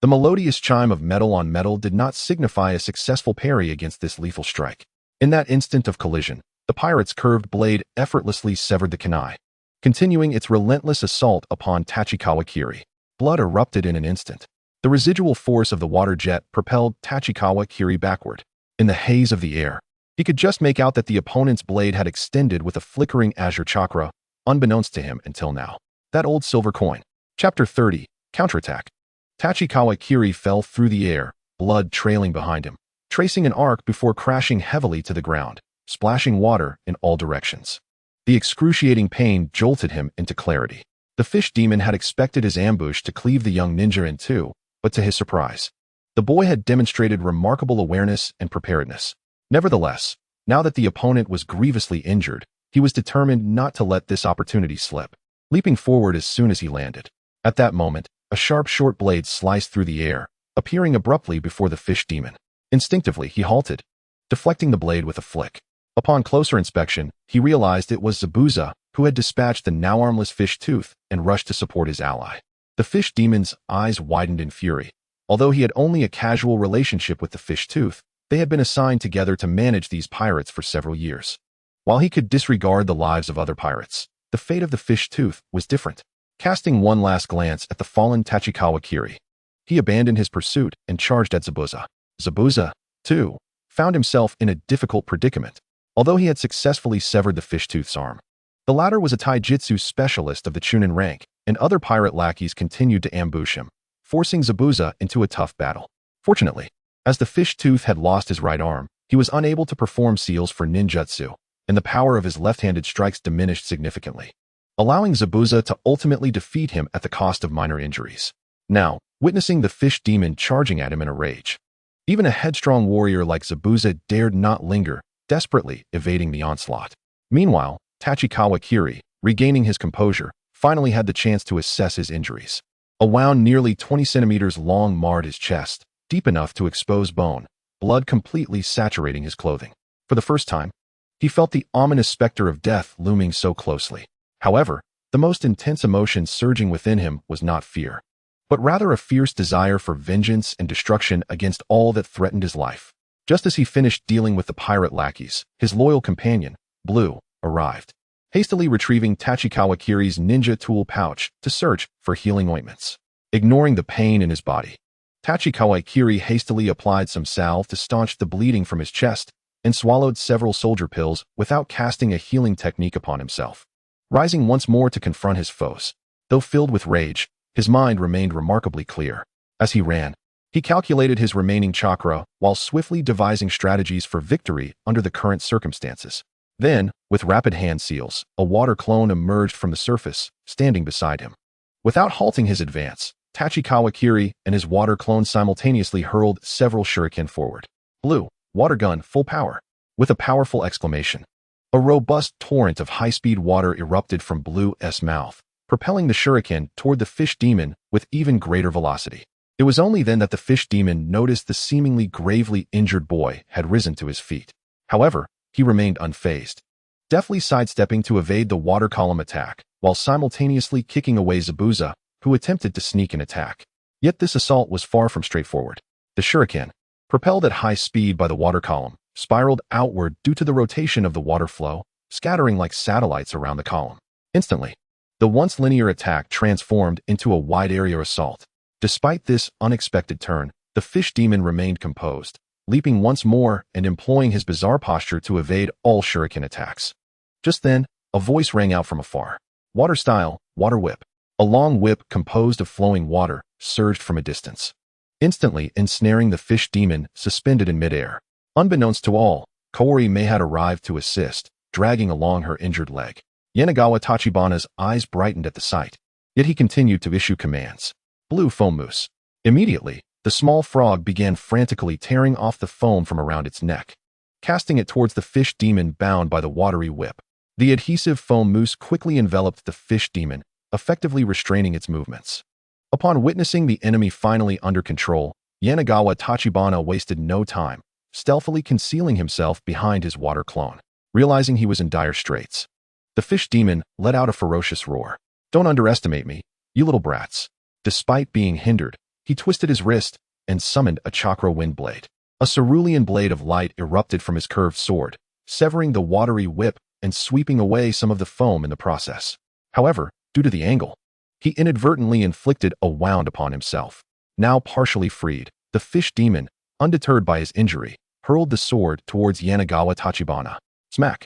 the melodious chime of metal on metal did not signify a successful parry against this lethal strike. In that instant of collision, the pirate's curved blade effortlessly severed the kunai, continuing its relentless assault upon Tachikawa-kiri. Blood erupted in an instant. The residual force of the water jet propelled Tachikawa-kiri backward. In the haze of the air, he could just make out that the opponent's blade had extended with a flickering azure chakra, unbeknownst to him until now. That old silver coin. Chapter 30, Counterattack. Tachikawa-kiri fell through the air, blood trailing behind him, tracing an arc before crashing heavily to the ground, splashing water in all directions. The excruciating pain jolted him into clarity. The fish demon had expected his ambush to cleave the young ninja in two, but to his surprise, the boy had demonstrated remarkable awareness and preparedness. Nevertheless, now that the opponent was grievously injured, he was determined not to let this opportunity slip, leaping forward as soon as he landed. At that moment, a sharp short blade sliced through the air, appearing abruptly before the fish demon. Instinctively, he halted, deflecting the blade with a flick. Upon closer inspection, he realized it was Zabuza, who had dispatched the now armless fish tooth and rushed to support his ally. The fish demon's eyes widened in fury. Although he had only a casual relationship with the fish tooth, they had been assigned together to manage these pirates for several years. While he could disregard the lives of other pirates, the fate of the fish tooth was different. Casting one last glance at the fallen Tachikawa-kiri, he abandoned his pursuit and charged at Zabuza. Zabuza, too, found himself in a difficult predicament. Although he had successfully severed the fish tooth's arm, the latter was a taijutsu specialist of the Chunin rank, and other pirate lackeys continued to ambush him, forcing Zabuza into a tough battle. Fortunately, as the fish tooth had lost his right arm, He was unable to perform seals for ninjutsu, and the power of his left-handed strikes diminished significantly, allowing Zabuza to ultimately defeat him at the cost of minor injuries. Now, witnessing the fish demon charging at him in a rage, even a headstrong warrior like Zabuza dared not linger, desperately evading the onslaught. Meanwhile, Tachikawa Kiri, regaining his composure, finally had the chance to assess his injuries. A wound nearly 20 centimeters long marred his chest, deep enough to expose bone, blood completely saturating his clothing. For the first time, he felt the ominous specter of death looming so closely. However, the most intense emotion surging within him was not fear, but rather a fierce desire for vengeance and destruction against all that threatened his life. Just as he finished dealing with the pirate lackeys, his loyal companion, Blue, arrived, hastily retrieving Tachikawa Kiri's ninja tool pouch to search for healing ointments. Ignoring the pain in his body, Tachikawa Kiri hastily applied some salve to staunch the bleeding from his chest and swallowed several soldier pills without casting a healing technique upon himself. Rising once more to confront his foes, though filled with rage, his mind remained remarkably clear. As he ran, he calculated his remaining chakra while swiftly devising strategies for victory under the current circumstances. Then, with rapid hand seals, a water clone emerged from the surface, standing beside him. Without halting his advance, Tachikawa Kiri and his water clone simultaneously hurled several shuriken forward. Blue, water gun, full power. With a powerful exclamation, a robust torrent of high-speed water erupted from Blue's mouth, propelling the shuriken toward the fish demon with even greater velocity. It was only then that the fish demon noticed the seemingly gravely injured boy had risen to his feet. However, he remained unfazed, deftly sidestepping to evade the water column attack, while simultaneously kicking away Zabuza, who attempted to sneak an attack. Yet this assault was far from straightforward. The shuriken, propelled at high speed by the water column, spiraled outward due to the rotation of the water flow, scattering like satellites around the column. Instantly, the once linear attack transformed into a wide-area assault. Despite this unexpected turn, the fish demon remained composed, leaping once more and employing his bizarre posture to evade all shuriken attacks. Just then, a voice rang out from afar. Water style, water whip. A long whip composed of flowing water surged from a distance, instantly ensnaring the fish demon suspended in midair. Unbeknownst to all, Kaori May had arrived to assist, dragging along her injured leg. Yanagawa Tachibana's eyes brightened at the sight, yet he continued to issue commands. Blue foam mousse. Immediately, the small frog began frantically tearing off the foam from around its neck, casting it towards the fish demon bound by the watery whip. The adhesive foam mousse quickly enveloped the fish demon, effectively restraining its movements. Upon witnessing the enemy finally under control, Yanagawa Tachibana wasted no time, stealthily concealing himself behind his water clone. Realizing he was in dire straits, the fish demon let out a ferocious roar. Don't underestimate me, you little brats. Despite being hindered, he twisted his wrist and summoned a chakra wind blade. A cerulean blade of light erupted from his curved sword, severing the watery whip and sweeping away some of the foam in the process. However, due to the angle, he inadvertently inflicted a wound upon himself. Now partially freed, the fish demon, undeterred by his injury, hurled the sword towards Yanagawa Tachibana. Smack!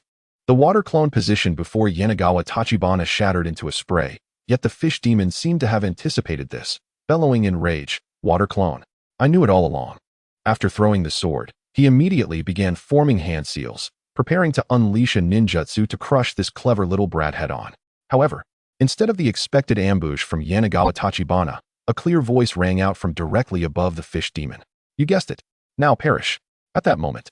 The water clone positioned before Yanagawa Tachibana shattered into a spray, yet the fish demon seemed to have anticipated this, bellowing in rage, Water clone. I knew it all along. After throwing the sword, he immediately began forming hand seals, preparing to unleash a ninjutsu to crush this clever little brat head-on. However, instead of the expected ambush from Yanagawa Tachibana, a clear voice rang out from directly above the fish demon. You guessed it. Now perish. At that moment,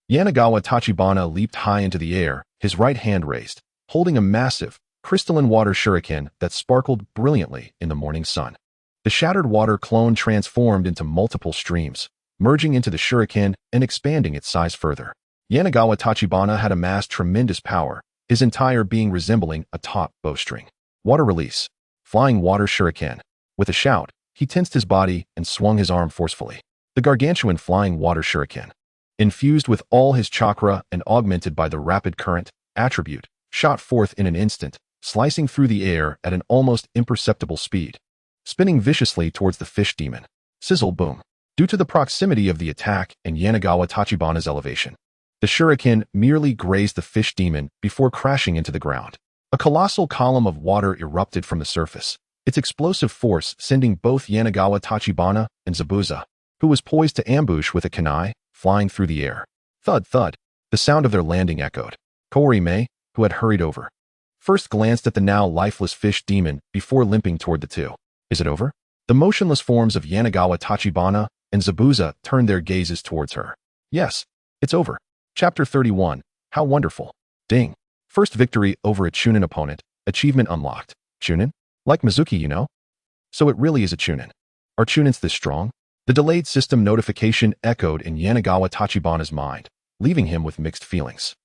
Yanagawa Tachibana leaped high into the air, his right hand raised, holding a massive, crystalline water shuriken that sparkled brilliantly in the morning sun. The shattered water clone transformed into multiple streams, merging into the shuriken and expanding its size further. Yanagawa Tachibana had amassed tremendous power, his entire being resembling a taut bowstring. Water release. Flying water shuriken. With a shout, he tensed his body and swung his arm forcefully. The gargantuan flying water shuriken, infused with all his chakra and augmented by the rapid current attribute, shot forth in an instant, slicing through the air at an almost imperceptible speed, spinning viciously towards the fish demon. Sizzle boom. Due to the proximity of the attack and Yanagawa Tachibana's elevation, the shuriken merely grazed the fish demon before crashing into the ground. A colossal column of water erupted from the surface, its explosive force sending both Yanagawa Tachibana and Zabuza, who was poised to ambush with a kunai, flying through the air. Thud, thud. The sound of their landing echoed. Kaori-mei, who had hurried over, first glanced at the now lifeless fish demon before limping toward the two. Is it over? The motionless forms of Yanagawa, Tachibana, and Zabuza turned their gazes towards her. Yes, it's over. Chapter 31. How wonderful. Ding. First victory over a Chunin opponent. Achievement unlocked. Chunin? Like Mizuki, you know? So it really is a Chunin. Are Chunins this strong? The delayed system notification echoed in Yanagawa Tachibana's mind, leaving him with mixed feelings.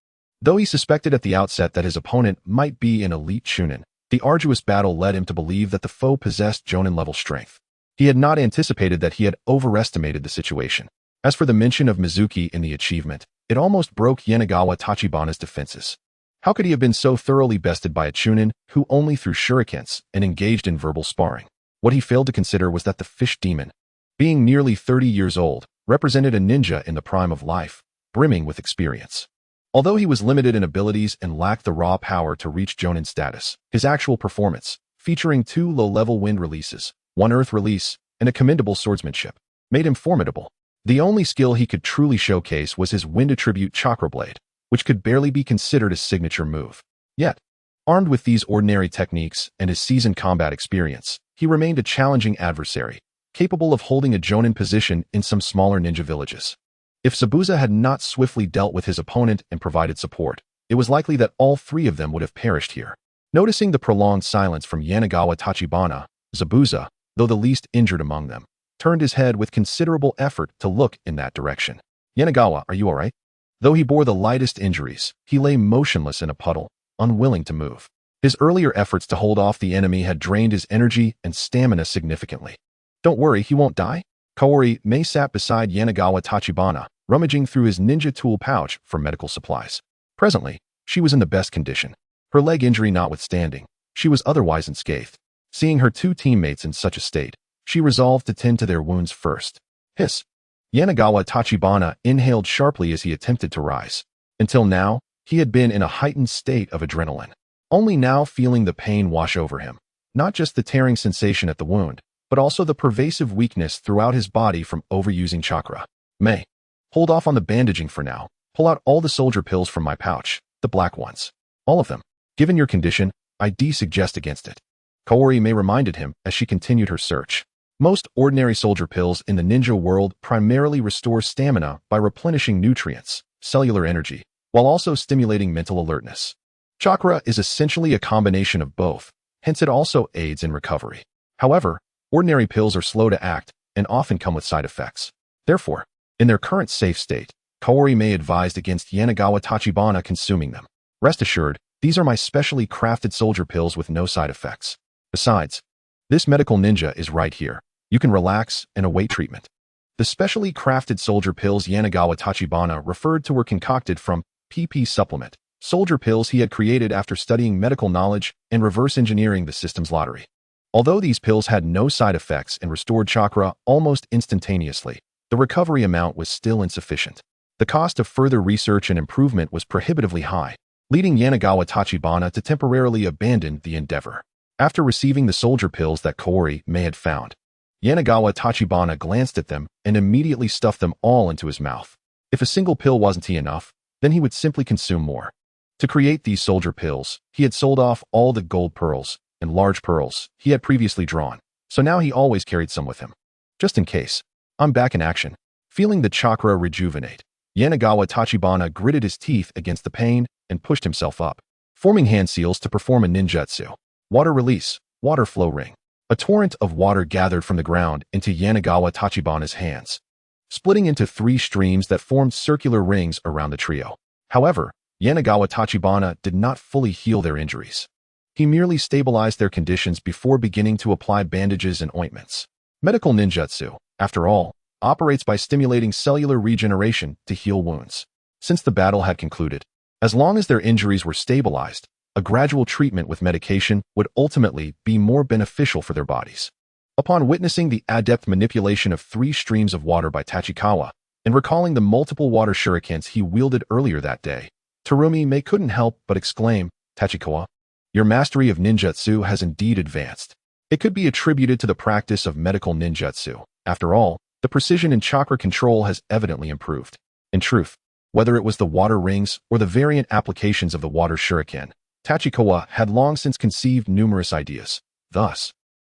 Though he suspected at the outset that his opponent might be an elite Chunin, the arduous battle led him to believe that the foe possessed Jonin-level strength. He had not anticipated that he had overestimated the situation. As for the mention of Mizuki in the achievement, it almost broke Yanagawa Tachibana's defenses. How could he have been so thoroughly bested by a Chunin who only threw shurikens and engaged in verbal sparring? What he failed to consider was that the fish demon, being nearly 30 years old, represented a ninja in the prime of life, brimming with experience. Although he was limited in abilities and lacked the raw power to reach Jonin status, his actual performance, featuring 2 low-level wind releases, 1 earth release, and a commendable swordsmanship, made him formidable. The only skill he could truly showcase was his wind attribute Chakra Blade, which could barely be considered a signature move. Yet, armed with these ordinary techniques and his seasoned combat experience, he remained a challenging adversary, capable of holding a Jonin position in some smaller ninja villages. If Zabuza had not swiftly dealt with his opponent and provided support, it was likely that all 3 of them would have perished here. Noticing the prolonged silence from Yanagawa Tachibana, Zabuza, though the least injured among them, turned his head with considerable effort to look in that direction. Yanagawa, are you all right? Though he bore the lightest injuries, he lay motionless in a puddle, unwilling to move. His earlier efforts to hold off the enemy had drained his energy and stamina significantly. Don't worry, he won't die. Kaori-mei sat beside Yanagawa Tachibana, rummaging through his ninja tool pouch for medical supplies. Presently, she was in the best condition. Her leg injury notwithstanding, she was otherwise unscathed. Seeing her 2 teammates in such a state, she resolved to tend to their wounds first. Hiss. Yanagawa Tachibana inhaled sharply as he attempted to rise. Until now, he had been in a heightened state of adrenaline, only now feeling the pain wash over him. Not just the tearing sensation at the wound, but also the pervasive weakness throughout his body from overusing chakra. Mei, hold off on the bandaging for now. Pull out all the soldier pills from my pouch, the black ones. All of them. Given your condition, I suggest against it. Kaori-mei reminded him as she continued her search. Most ordinary soldier pills in the ninja world primarily restore stamina by replenishing nutrients, cellular energy, while also stimulating mental alertness. Chakra is essentially a combination of both, hence it also aids in recovery. However, ordinary pills are slow to act and often come with side effects. Therefore, in their current safe state, Kaori-mei advised against Yanagawa Tachibana consuming them. Rest assured, these are my specially crafted soldier pills with no side effects. Besides, this medical ninja is right here. You can relax and await treatment. The specially crafted soldier pills Yanagawa Tachibana referred to were concocted from PP supplement, soldier pills he had created after studying medical knowledge and reverse engineering the system's lottery. Although these pills had no side effects and restored chakra almost instantaneously, the recovery amount was still insufficient. The cost of further research and improvement was prohibitively high, leading Yanagawa Tachibana to temporarily abandon the endeavor. After receiving the soldier pills that Kaori-mei had found, Yanagawa Tachibana glanced at them and immediately stuffed them all into his mouth. If a single pill wasn't enough, then he would simply consume more. To create these soldier pills, he had sold off all the gold pearls and large pearls he had previously drawn, so now he always carried some with him. Just in case. I'm back in action. Feeling the chakra rejuvenate, Yanagawa Tachibana gritted his teeth against the pain and pushed himself up, forming hand seals to perform a ninjutsu. Water release, water flow ring. A torrent of water gathered from the ground into Yanagawa Tachibana's hands, splitting into 3 streams that formed circular rings around the trio. However, Yanagawa Tachibana did not fully heal their injuries. He merely stabilized their conditions before beginning to apply bandages and ointments. Medical ninjutsu, after all, operates by stimulating cellular regeneration to heal wounds. Since the battle had concluded, as long as their injuries were stabilized, a gradual treatment with medication would ultimately be more beneficial for their bodies. Upon witnessing the adept manipulation of 3 streams of water by Tachikawa, and recalling the multiple water shurikens he wielded earlier that day, Terumi-mei couldn't help but exclaim, "Tachikawa, your mastery of ninjutsu has indeed advanced." It could be attributed to the practice of medical ninjutsu. After all, the precision in chakra control has evidently improved. In truth, Whether it was the water rings or the variant applications of the water shuriken, Tachikawa had long since conceived numerous ideas. Thus,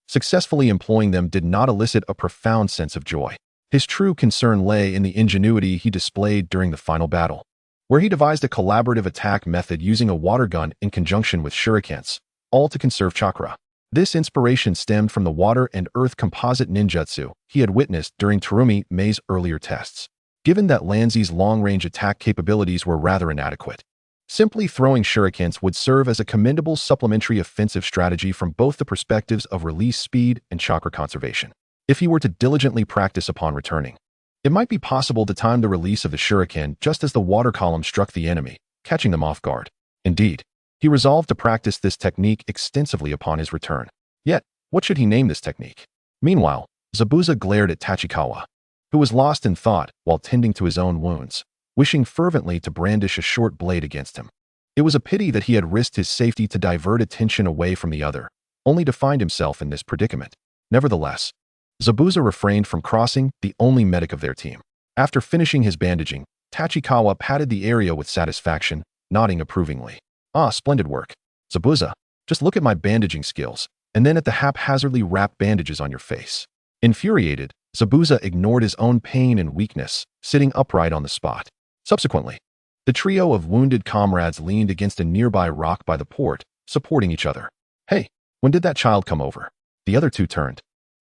successfully employing them did not elicit a profound sense of joy. His true concern lay in the ingenuity he displayed during the final battle, where he devised a collaborative attack method using a water gun in conjunction with shurikens, all to conserve chakra. This inspiration stemmed from the water and earth composite ninjutsu he had witnessed during Terumi Mei's earlier tests. Given that Lanzi's long-range attack capabilities were rather inadequate, simply throwing shurikens would serve as a commendable supplementary offensive strategy from both the perspectives of release speed and chakra conservation. If he were to diligently practice upon returning, it might be possible to time the release of the shuriken just as the water column struck the enemy, catching them off guard. Indeed, he resolved to practice this technique extensively upon his return. Yet, what should he name this technique? Meanwhile, Zabuza glared at Tachikawa, who was lost in thought while tending to his own wounds, wishing fervently to brandish a short blade against him. It was a pity that he had risked his safety to divert attention away from the other, only to find himself in this predicament. Nevertheless, Zabuza refrained from crossing, the only medic of their team. After finishing his bandaging, Tachikawa patted the area with satisfaction, nodding approvingly. "Ah, splendid work. Zabuza, just look at my bandaging skills, and then at the haphazardly wrapped bandages on your face." Infuriated, Zabuza ignored his own pain and weakness, sitting upright on the spot. Subsequently, the trio of wounded comrades leaned against a nearby rock by the port, supporting each other. "Hey, when did that child come over?" The other two turned,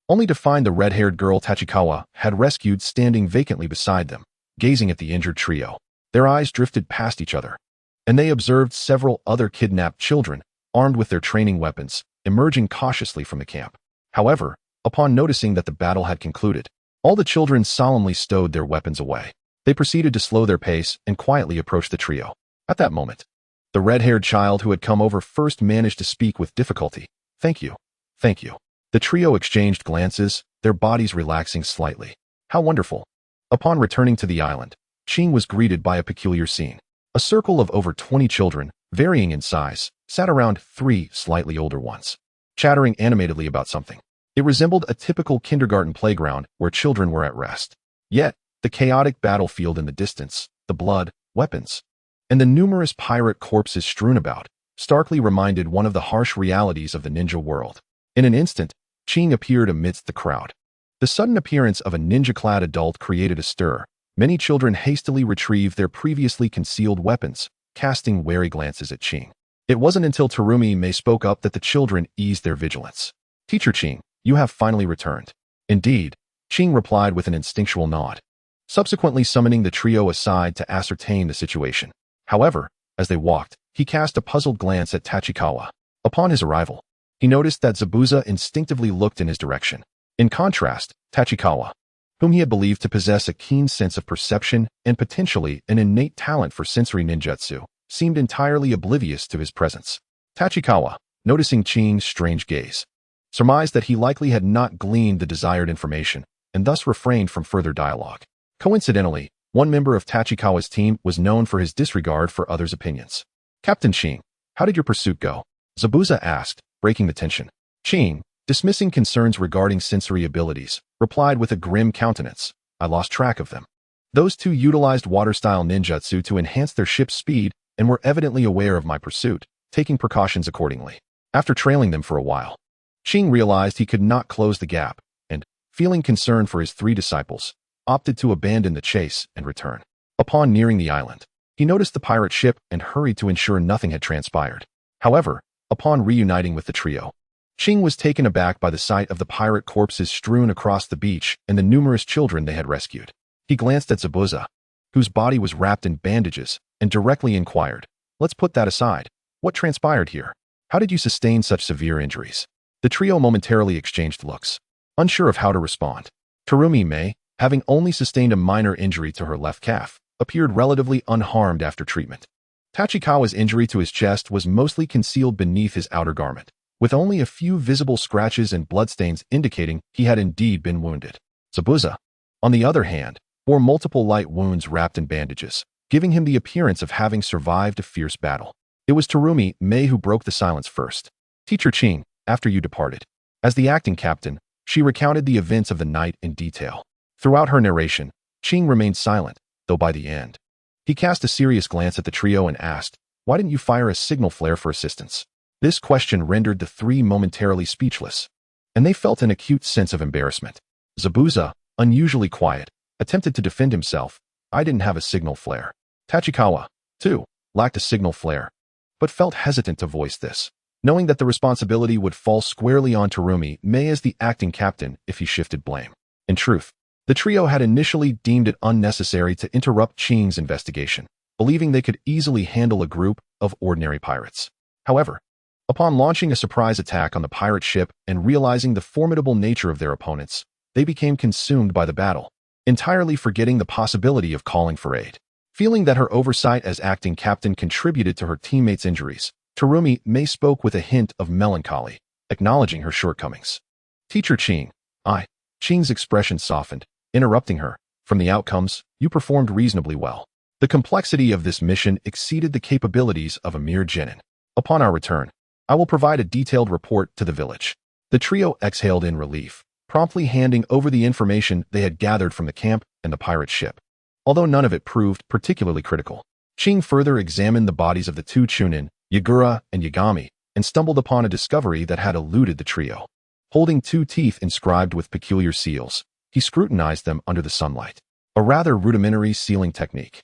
only to find the red-haired girl Tachikawa had rescued standing vacantly beside them, gazing at the injured trio. Their eyes drifted past each other, and they observed several other kidnapped children, armed with their training weapons, emerging cautiously from the camp. However, upon noticing that the battle had concluded, all the children solemnly stowed their weapons away. They proceeded to slow their pace and quietly approach the trio. At that moment, the red-haired child who had come over first managed to speak with difficulty. "Thank you. Thank you." The trio exchanged glances, their bodies relaxing slightly. How wonderful. Upon returning to the island, Ching was greeted by a peculiar scene. A circle of over 20 children, varying in size, sat around 3 slightly older ones, chattering animatedly about something. It resembled a typical kindergarten playground where children were at rest. Yet, the chaotic battlefield in the distance, the blood, weapons, and the numerous pirate corpses strewn about, starkly reminded one of the harsh realities of the ninja world. In an instant, Ching appeared amidst the crowd. The sudden appearance of a ninja-clad adult created a stir. Many children hastily retrieved their previously concealed weapons, casting wary glances at Ching. It wasn't until Terumi Mei spoke up that the children eased their vigilance. "Teacher Ching, you have finally returned." "Indeed," Ching replied with an instinctual nod, subsequently summoning the trio aside to ascertain the situation. However, as they walked, he cast a puzzled glance at Tachikawa. Upon his arrival, he noticed that Zabuza instinctively looked in his direction. In contrast, Tachikawa, whom he had believed to possess a keen sense of perception and potentially an innate talent for sensory ninjutsu, seemed entirely oblivious to his presence. Tachikawa, noticing Ching's strange gaze, surmised that he likely had not gleaned the desired information and thus refrained from further dialogue. Coincidentally, one member of Tachikawa's team was known for his disregard for others' opinions. "Captain Ching, how did your pursuit go?" Zabuza asked, breaking the tension. Ching, dismissing concerns regarding sensory abilities, replied with a grim countenance, "I lost track of them." Those two utilized water-style ninjutsu to enhance their ship's speed and were evidently aware of my pursuit, taking precautions accordingly. After trailing them for a while, Ching realized he could not close the gap and, feeling concern for his 3 disciples, opted to abandon the chase and return. Upon nearing the island, he noticed the pirate ship and hurried to ensure nothing had transpired. However, upon reuniting with the trio, Ching was taken aback by the sight of the pirate corpses strewn across the beach and the numerous children they had rescued. He glanced at Zabuza, whose body was wrapped in bandages, and directly inquired, "Let's put that aside. What transpired here? How did you sustain such severe injuries?" The trio momentarily exchanged looks, unsure of how to respond. Terumi Mei, having only sustained a minor injury to her left calf, appeared relatively unharmed after treatment. Tachikawa's injury to his chest was mostly concealed beneath his outer garment, with only a few visible scratches and bloodstains indicating he had indeed been wounded. Zabuza, on the other hand, bore multiple light wounds wrapped in bandages, giving him the appearance of having survived a fierce battle. It was Terumi Mei who broke the silence first. "Teacher Ching, after you departed." As the acting captain, she recounted the events of the night in detail. Throughout her narration, Ching remained silent, though by the end, He cast a serious glance at the trio and asked, "Why didn't you fire a signal flare for assistance?" This question rendered the three momentarily speechless, and they felt an acute sense of embarrassment. Zabuza, unusually quiet, attempted to defend himself. "I didn't have a signal flare." Tachikawa, too, lacked a signal flare, but felt hesitant to voice this, knowing that the responsibility would fall squarely on Terumi May as the acting captain if he shifted blame. In truth, the trio had initially deemed it unnecessary to interrupt Qing's investigation, believing they could easily handle a group of ordinary pirates. However, upon launching a surprise attack on the pirate ship and realizing the formidable nature of their opponents, they became consumed by the battle, entirely forgetting the possibility of calling for aid. Feeling that her oversight as acting captain contributed to her teammates' injuries, Terumi May spoke with a hint of melancholy, acknowledging her shortcomings. "Teacher Qing." Qing's expression softened, interrupting her. "From the outcomes, you performed reasonably well. The complexity of this mission exceeded the capabilities of a mere genin. Upon our return, I will provide a detailed report to the village." The trio exhaled in relief, promptly handing over the information they had gathered from the camp and the pirate ship. Although none of it proved particularly critical, Qing further examined the bodies of the two Chunin, Yagura and Yagami, and stumbled upon a discovery that had eluded the trio. Holding two teeth inscribed with peculiar seals, he scrutinized them under the sunlight. A rather rudimentary sealing technique.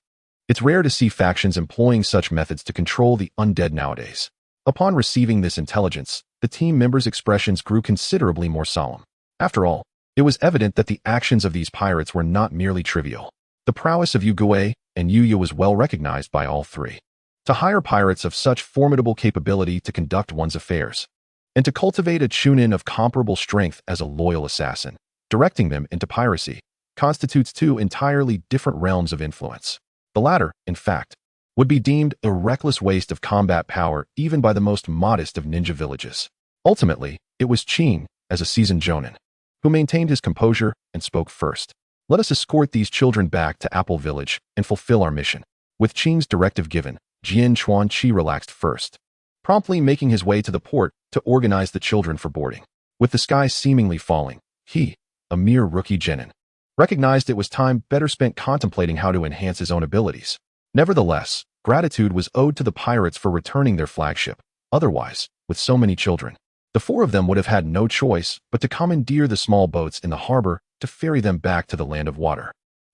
It's rare to see factions employing such methods to control the undead nowadays. Upon receiving this intelligence, the team members' expressions grew considerably more solemn. After all, it was evident that the actions of these pirates were not merely trivial. The prowess of Yugue and Yuya was well recognized by all three. To hire pirates of such formidable capability to conduct one's affairs, and to cultivate a Chunin of comparable strength as a loyal assassin, directing them into piracy, constitutes two entirely different realms of influence. The latter, in fact, would be deemed a reckless waste of combat power even by the most modest of ninja villages. Ultimately, it was Qing, as a seasoned jonin, who maintained his composure and spoke first. "Let us escort these children back to Apple Village and fulfill our mission." With Qing's directive given, Jian Chuanqi relaxed first, promptly making his way to the port to organize the children for boarding. With the sky seemingly falling, he, a mere rookie genin, recognized it was time better spent contemplating how to enhance his own abilities. Nevertheless, gratitude was owed to the pirates for returning their flagship. Otherwise, with so many children, the four of them would have had no choice but to commandeer the small boats in the harbor to ferry them back to the land of water.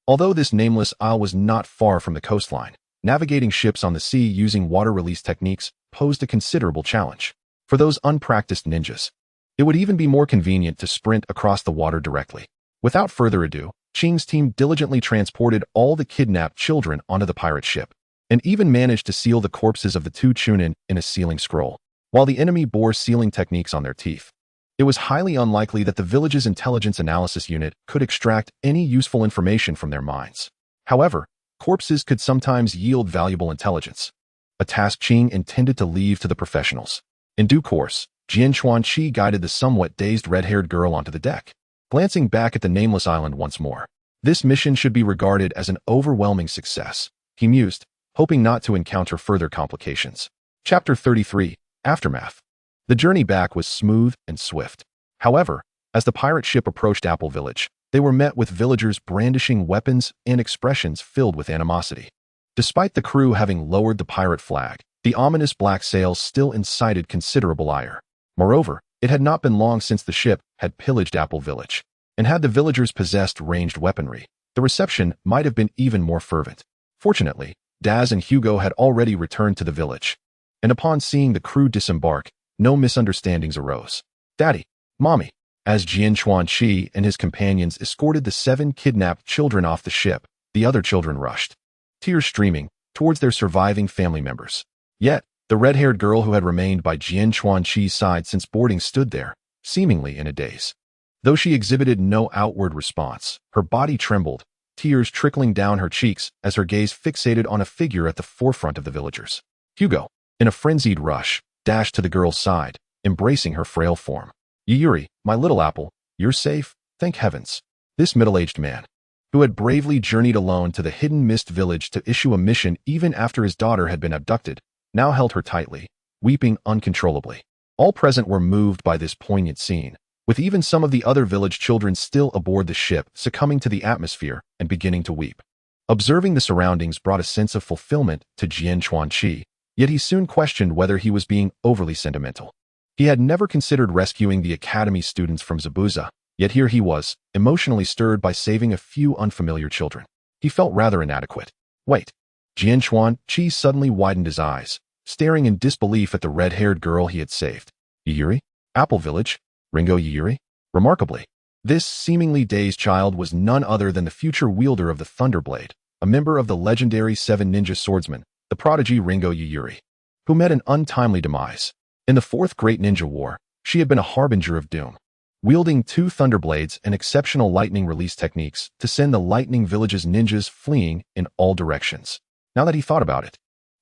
Although this nameless isle was not far from the coastline, navigating ships on the sea using water release techniques posed a considerable challenge. For those unpracticed ninjas, it would even be more convenient to sprint across the water directly. Without further ado, Qing's team diligently transported all the kidnapped children onto the pirate ship, and even managed to seal the corpses of the two Chunin in a sealing scroll. While the enemy bore sealing techniques on their teeth, it was highly unlikely that the village's intelligence analysis unit could extract any useful information from their minds. However, corpses could sometimes yield valuable intelligence, a task Qing intended to leave to the professionals. In due course, Jian Chuanqi guided the somewhat dazed red-haired girl onto the deck, glancing back at the nameless island once more. This mission should be regarded as an overwhelming success, he mused, hoping not to encounter further complications. Chapter 33, Aftermath. The journey back was smooth and swift. However, as the pirate ship approached Apple Village, they were met with villagers brandishing weapons and expressions filled with animosity. Despite the crew having lowered the pirate flag, the ominous black sails still incited considerable ire. Moreover, it had not been long since the ship had pillaged Apple Village, and had the villagers possessed ranged weaponry, the reception might have been even more fervent. Fortunately, Daz and Hugo had already returned to the village, and upon seeing the crew disembark, no misunderstandings arose. "Daddy, Mommy." As Jian Chuanqi and his companions escorted the 7 kidnapped children off the ship, the other children rushed, tears streaming, towards their surviving family members. Yet, the red-haired girl who had remained by Jian Chuanqi's side since boarding stood there, seemingly in a daze. Though she exhibited no outward response, her body trembled, tears trickling down her cheeks as her gaze fixated on a figure at the forefront of the villagers. Hugo, in a frenzied rush, dashed to the girl's side, embracing her frail form. "Yuri, my little apple, you're safe, thank heavens." This middle-aged man, who had bravely journeyed alone to the hidden mist village to issue a mission even after his daughter had been abducted, now held her tightly, weeping uncontrollably. All present were moved by this poignant scene, with even some of the other village children still aboard the ship succumbing to the atmosphere and beginning to weep. Observing the surroundings brought a sense of fulfillment to Jian Chuanqi, yet he soon questioned whether he was being overly sentimental. He had never considered rescuing the academy students from Zabuza, yet here he was, emotionally stirred by saving a few unfamiliar children. He felt rather inadequate. Wait. Jian Chuanqi suddenly widened his eyes, staring in disbelief at the red-haired girl he had saved. Yuri? Apple Village? Ringo Yuri? Remarkably, this seemingly dazed child was none other than the future wielder of the Thunderblade, a member of the legendary Seven Ninja Swordsmen, the prodigy Ringo Yuri, who met an untimely demise. In the Fourth Great Ninja War, she had been a harbinger of doom, wielding 2 Thunderblades and exceptional lightning release techniques to send the Lightning Village's ninjas fleeing in all directions. Now that he thought about it,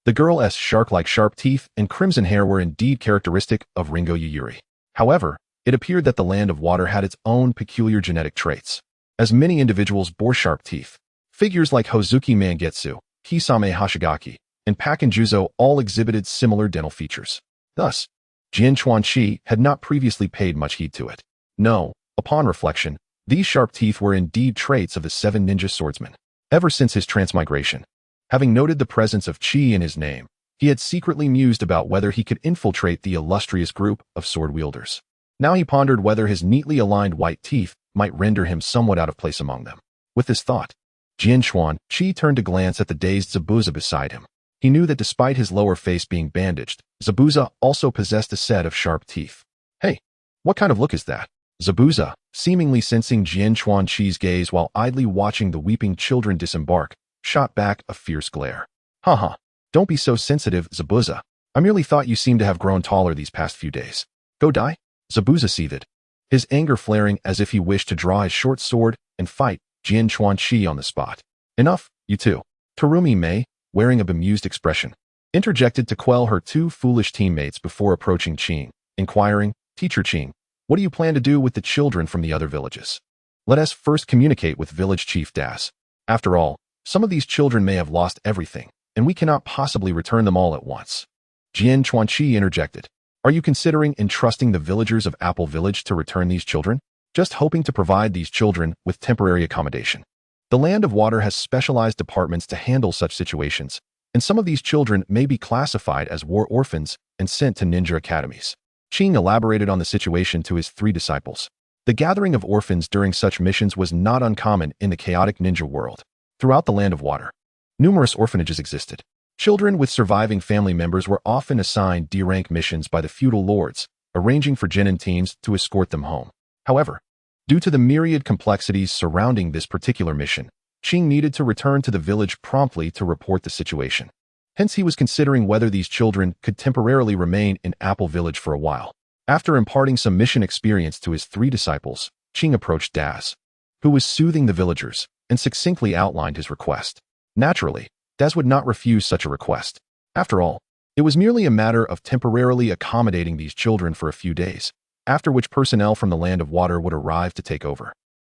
the girl's shark-like sharp teeth and crimson hair were indeed characteristic of Ringo Yuri. However, it appeared that the Land of Water had its own peculiar genetic traits. As many individuals bore sharp teeth, figures like Hozuki Mangetsu, Hisame Hashigaki, and Pakinjuzo all exhibited similar dental features. Thus, Jian Chuanqi had not previously paid much heed to it. No, upon reflection, these sharp teeth were indeed traits of the 7 ninja swordsmen. Ever since his transmigration, having noted the presence of Qi in his name, he had secretly mused about whether he could infiltrate the illustrious group of sword wielders. Now he pondered whether his neatly aligned white teeth might render him somewhat out of place among them. With this thought, Jian Chuanqi turned to glance at the dazed Zabuza beside him. He knew that despite his lower face being bandaged, Zabuza also possessed a set of sharp teeth. Hey, what kind of look is that? Zabuza, seemingly sensing Jian Chuanqi's gaze while idly watching the weeping children disembark, shot back a fierce glare. Haha, don't be so sensitive, Zabuza. I merely thought you seemed to have grown taller these past few days. Go die? Zabuza seethed, his anger flaring as if he wished to draw his short sword and fight Jian Chuanqi on the spot. Enough, you two. Terumi Mei, wearing a bemused expression, interjected to quell her 2 foolish teammates before approaching Qing, inquiring, Teacher Qing, what do you plan to do with the children from the other villages? Let us first communicate with village chief Das. After all, some of these children may have lost everything, and we cannot possibly return them all at once. Jian Chuanqi interjected. Are you considering entrusting the villagers of Apple Village to return these children? Just hoping to provide these children with temporary accommodation. The Land of Water has specialized departments to handle such situations, and some of these children may be classified as war orphans and sent to ninja academies. Qing elaborated on the situation to his 3 disciples. The gathering of orphans during such missions was not uncommon in the chaotic ninja world. Throughout the Land of Water, numerous orphanages existed. Children with surviving family members were often assigned D-rank missions by the feudal lords, arranging for genin teams to escort them home. However, due to the myriad complexities surrounding this particular mission, Qing needed to return to the village promptly to report the situation. Hence he was considering whether these children could temporarily remain in Apple Village for a while. After imparting some mission experience to his 3 disciples, Qing approached Das, who was soothing the villagers, and succinctly outlined his request. Naturally, Das would not refuse such a request. After all, it was merely a matter of temporarily accommodating these children for a few days, after which personnel from the Land of Water would arrive to take over.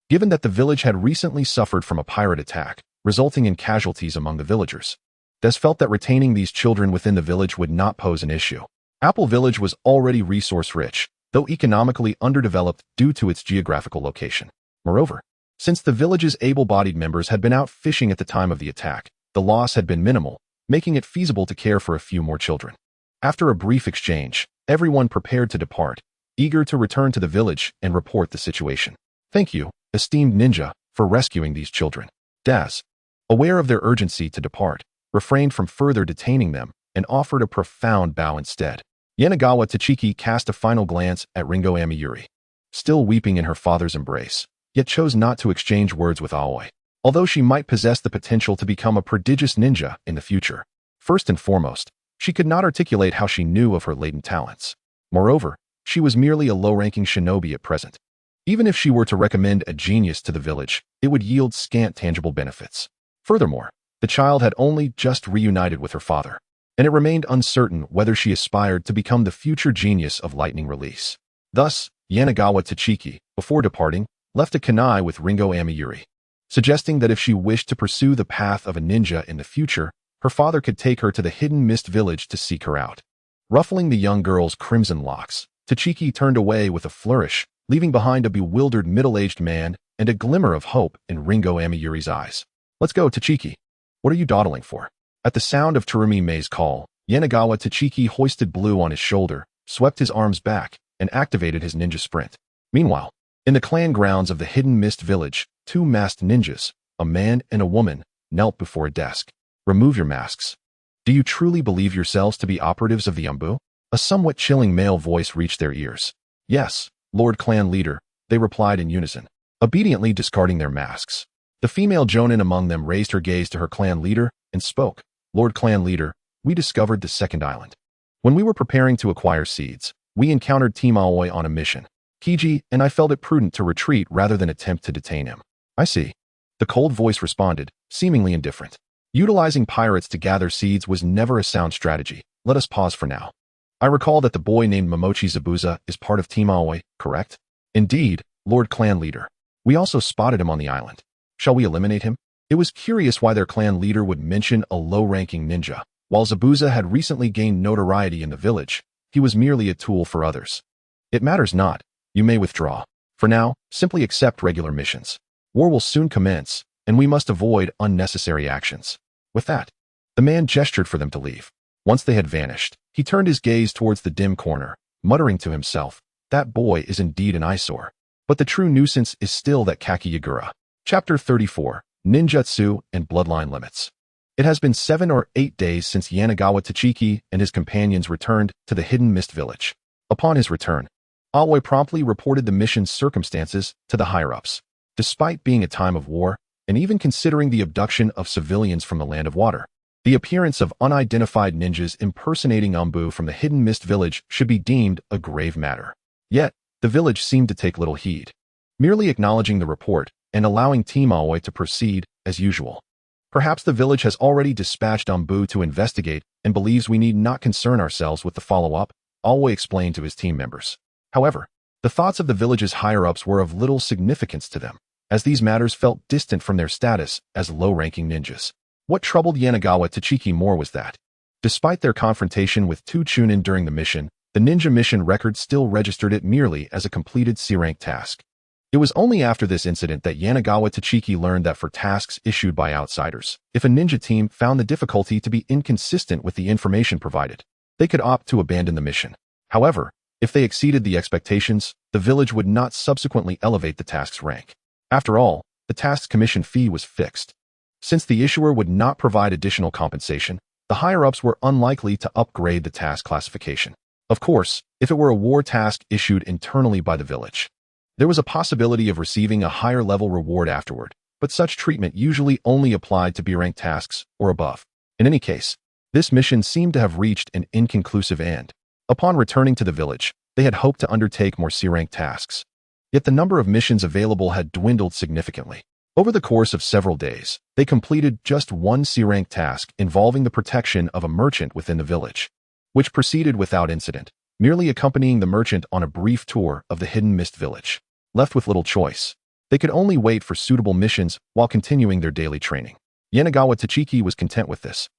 Given that the village had recently suffered from a pirate attack, resulting in casualties among the villagers, Des felt that retaining these children within the village would not pose an issue. Apple Village was already resource-rich, though economically underdeveloped due to its geographical location. Moreover, since the village's able-bodied members had been out fishing at the time of the attack, the loss had been minimal, making it feasible to care for a few more children. After a brief exchange, everyone prepared to depart, eager to return to the village and report the situation. Thank you, esteemed ninja, for rescuing these children. Das, aware of their urgency to depart, refrained from further detaining them and offered a profound bow instead. Yanagawa Tachiki cast a final glance at Ringo Amiyuri, still weeping in her father's embrace, yet chose not to exchange words with Aoi, although she might possess the potential to become a prodigious ninja in the future. First and foremost, she could not articulate how she knew of her latent talents. Moreover, she was merely a low-ranking shinobi at present. Even if she were to recommend a genius to the village, it would yield scant tangible benefits. Furthermore, the child had only just reunited with her father, and it remained uncertain whether she aspired to become the future genius of lightning release. Thus, Yanagawa Tachiki, before departing, left a kunai with Ringo Amiyuri, suggesting that if she wished to pursue the path of a ninja in the future, her father could take her to the hidden mist village to seek her out. Ruffling the young girl's crimson locks, Tachiki turned away with a flourish, leaving behind a bewildered middle-aged man and a glimmer of hope in Ringo Amiyuri's eyes. Let's go, Tachiki. What are you dawdling for? At the sound of Terumi Mei's call, Yanagawa Tachiki hoisted Blue on his shoulder, swept his arms back, and activated his ninja sprint. Meanwhile, in the clan grounds of the Hidden Mist Village, two masked ninjas, a man and a woman, knelt before a desk. Remove your masks. Do you truly believe yourselves to be operatives of the Umbu? A somewhat chilling male voice reached their ears. Yes, Lord Clan Leader, they replied in unison, obediently discarding their masks. The female jonin among them raised her gaze to her clan leader and spoke. Lord Clan Leader, we discovered the second island. When we were preparing to acquire seeds, we encountered Team Aoi on a mission. Kiji and I felt it prudent to retreat rather than attempt to detain him. I see. The cold voice responded, seemingly indifferent. Utilizing pirates to gather seeds was never a sound strategy. Let us pause for now. I recall that the boy named Momochi Zabuza is part of Team Aoi, correct? Indeed, Lord Clan Leader. We also spotted him on the island. Shall we eliminate him? It was curious why their clan leader would mention a low-ranking ninja. While Zabuza had recently gained notoriety in the village, he was merely a tool for others. It matters not. You may withdraw. For now, simply accept regular missions. War will soon commence, and we must avoid unnecessary actions. With that, the man gestured for them to leave. Once they had vanished, he turned his gaze towards the dim corner, muttering to himself, that boy is indeed an eyesore. But the true nuisance is still that Kakigura. Chapter 34, Ninjutsu and Bloodline Limits. It has been 7 or 8 days since Yanagawa Tachiki and his companions returned to the Hidden Mist Village. Upon his return, Aoi promptly reported the mission's circumstances to the higher-ups. Despite being a time of war, and even considering the abduction of civilians from the Land of Water, the appearance of unidentified ninjas impersonating Umbu from the Hidden Mist Village should be deemed a grave matter. Yet, the village seemed to take little heed, merely acknowledging the report and allowing Team Aoi to proceed as usual. Perhaps the village has already dispatched Umbu to investigate and believes we need not concern ourselves with the follow-up, Aoi explained to his team members. However, the thoughts of the village's higher-ups were of little significance to them, as these matters felt distant from their status as low-ranking ninjas. What troubled Yanagawa Tachiki more was that, despite their confrontation with two Chunin during the mission, the ninja mission record still registered it merely as a completed C-rank task. It was only after this incident that Yanagawa Tachiki learned that for tasks issued by outsiders, if a ninja team found the difficulty to be inconsistent with the information provided, they could opt to abandon the mission. However, if they exceeded the expectations, the village would not subsequently elevate the task's rank. After all, the task's commission fee was fixed. Since the issuer would not provide additional compensation, the higher-ups were unlikely to upgrade the task classification. Of course, if it were a war task issued internally by the village, there was a possibility of receiving a higher-level reward afterward, but such treatment usually only applied to B-rank tasks or above. In any case, this mission seemed to have reached an inconclusive end. Upon returning to the village, they had hoped to undertake more C-rank tasks. Yet the number of missions available had dwindled significantly. Over the course of several days, they completed just one C-rank task involving the protection of a merchant within the village, which proceeded without incident, merely accompanying the merchant on a brief tour of the Hidden Mist Village. Left with little choice, they could only wait for suitable missions while continuing their daily training. Yanagawa Tachiki was content with this.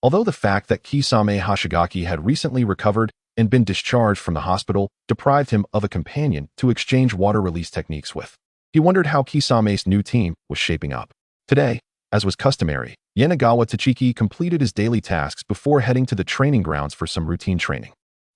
Although the fact that Kisame Hashigaki had recently recovered and been discharged from the hospital deprived him of a companion to exchange water release techniques with, he wondered how Kisame's new team was shaping up. Today, as was customary, Yanagawa Tachiki completed his daily tasks before heading to the training grounds for some routine training.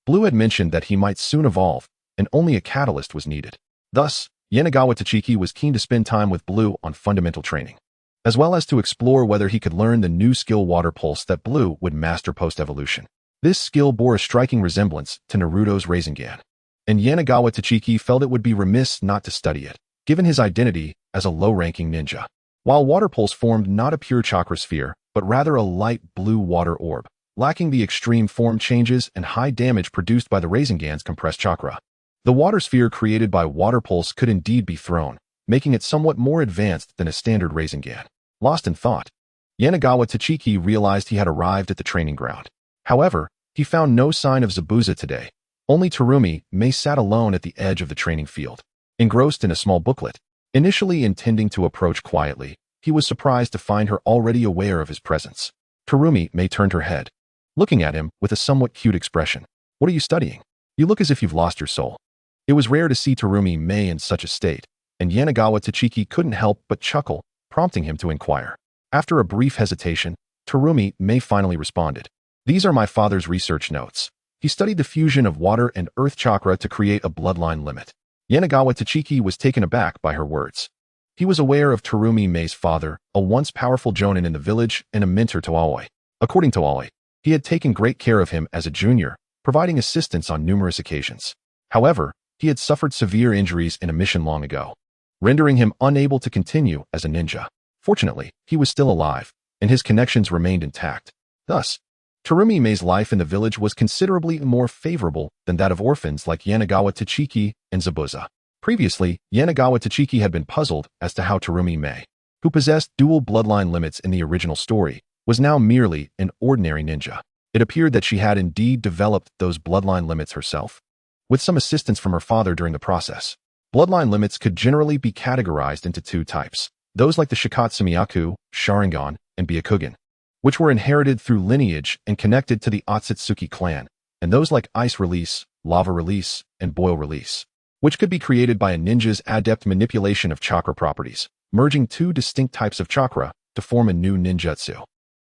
Blue had mentioned that he might soon evolve, and only a catalyst was needed. Thus, Yanagawa Tachiki was keen to spend time with Blue on fundamental training, as well as to explore whether he could learn the new skill Water Pulse that Blue would master post-evolution. This skill bore a striking resemblance to Naruto's Rasengan, and Yanagawa Tachiki felt it would be remiss not to study it, given his identity as a low-ranking ninja. While Water Pulse formed not a pure chakra sphere, but rather a light blue water orb, lacking the extreme form changes and high damage produced by the Rasengan's compressed chakra. The water sphere created by Water Pulse could indeed be thrown, making it somewhat more advanced than a standard Rasengan. Lost in thought, Yanagawa Tachiki realized he had arrived at the training ground. However, he found no sign of Zabuza today. Only Terumi Mei sat alone at the edge of the training field, engrossed in a small booklet. Initially intending to approach quietly, he was surprised to find her already aware of his presence. Terumi Mei turned her head, looking at him with a somewhat cute expression. What are you studying? You look as if you've lost your soul. It was rare to see Terumi Mei in such a state, and Yanagawa Tachiki couldn't help but chuckle, prompting him to inquire. After a brief hesitation, Terumi May finally responded. These are my father's research notes. He studied the fusion of water and earth chakra to create a bloodline limit. Yanagawa Tachiki was taken aback by her words. He was aware of Terumi May's father, a once powerful jonin in the village and a mentor to Aoi. According to Aoi, he had taken great care of him as a junior, providing assistance on numerous occasions. However, he had suffered severe injuries in a mission long ago, rendering him unable to continue as a ninja. Fortunately, he was still alive, and his connections remained intact. Thus, Terumi May's life in the village was considerably more favorable than that of orphans like Yanagawa Tachiki and Zabuza. Previously, Yanagawa Tachiki had been puzzled as to how Terumi May, who possessed dual bloodline limits in the original story, was now merely an ordinary ninja. It appeared that she had indeed developed those bloodline limits herself, with some assistance from her father during the process. Bloodline limits could generally be categorized into two types, those like the Shikatsumiyaku, Sharingan, and Byakugan, which were inherited through lineage and connected to the Otsutsuki clan, and those like Ice Release, Lava Release, and Boil Release, which could be created by a ninja's adept manipulation of chakra properties, merging two distinct types of chakra to form a new ninjutsu.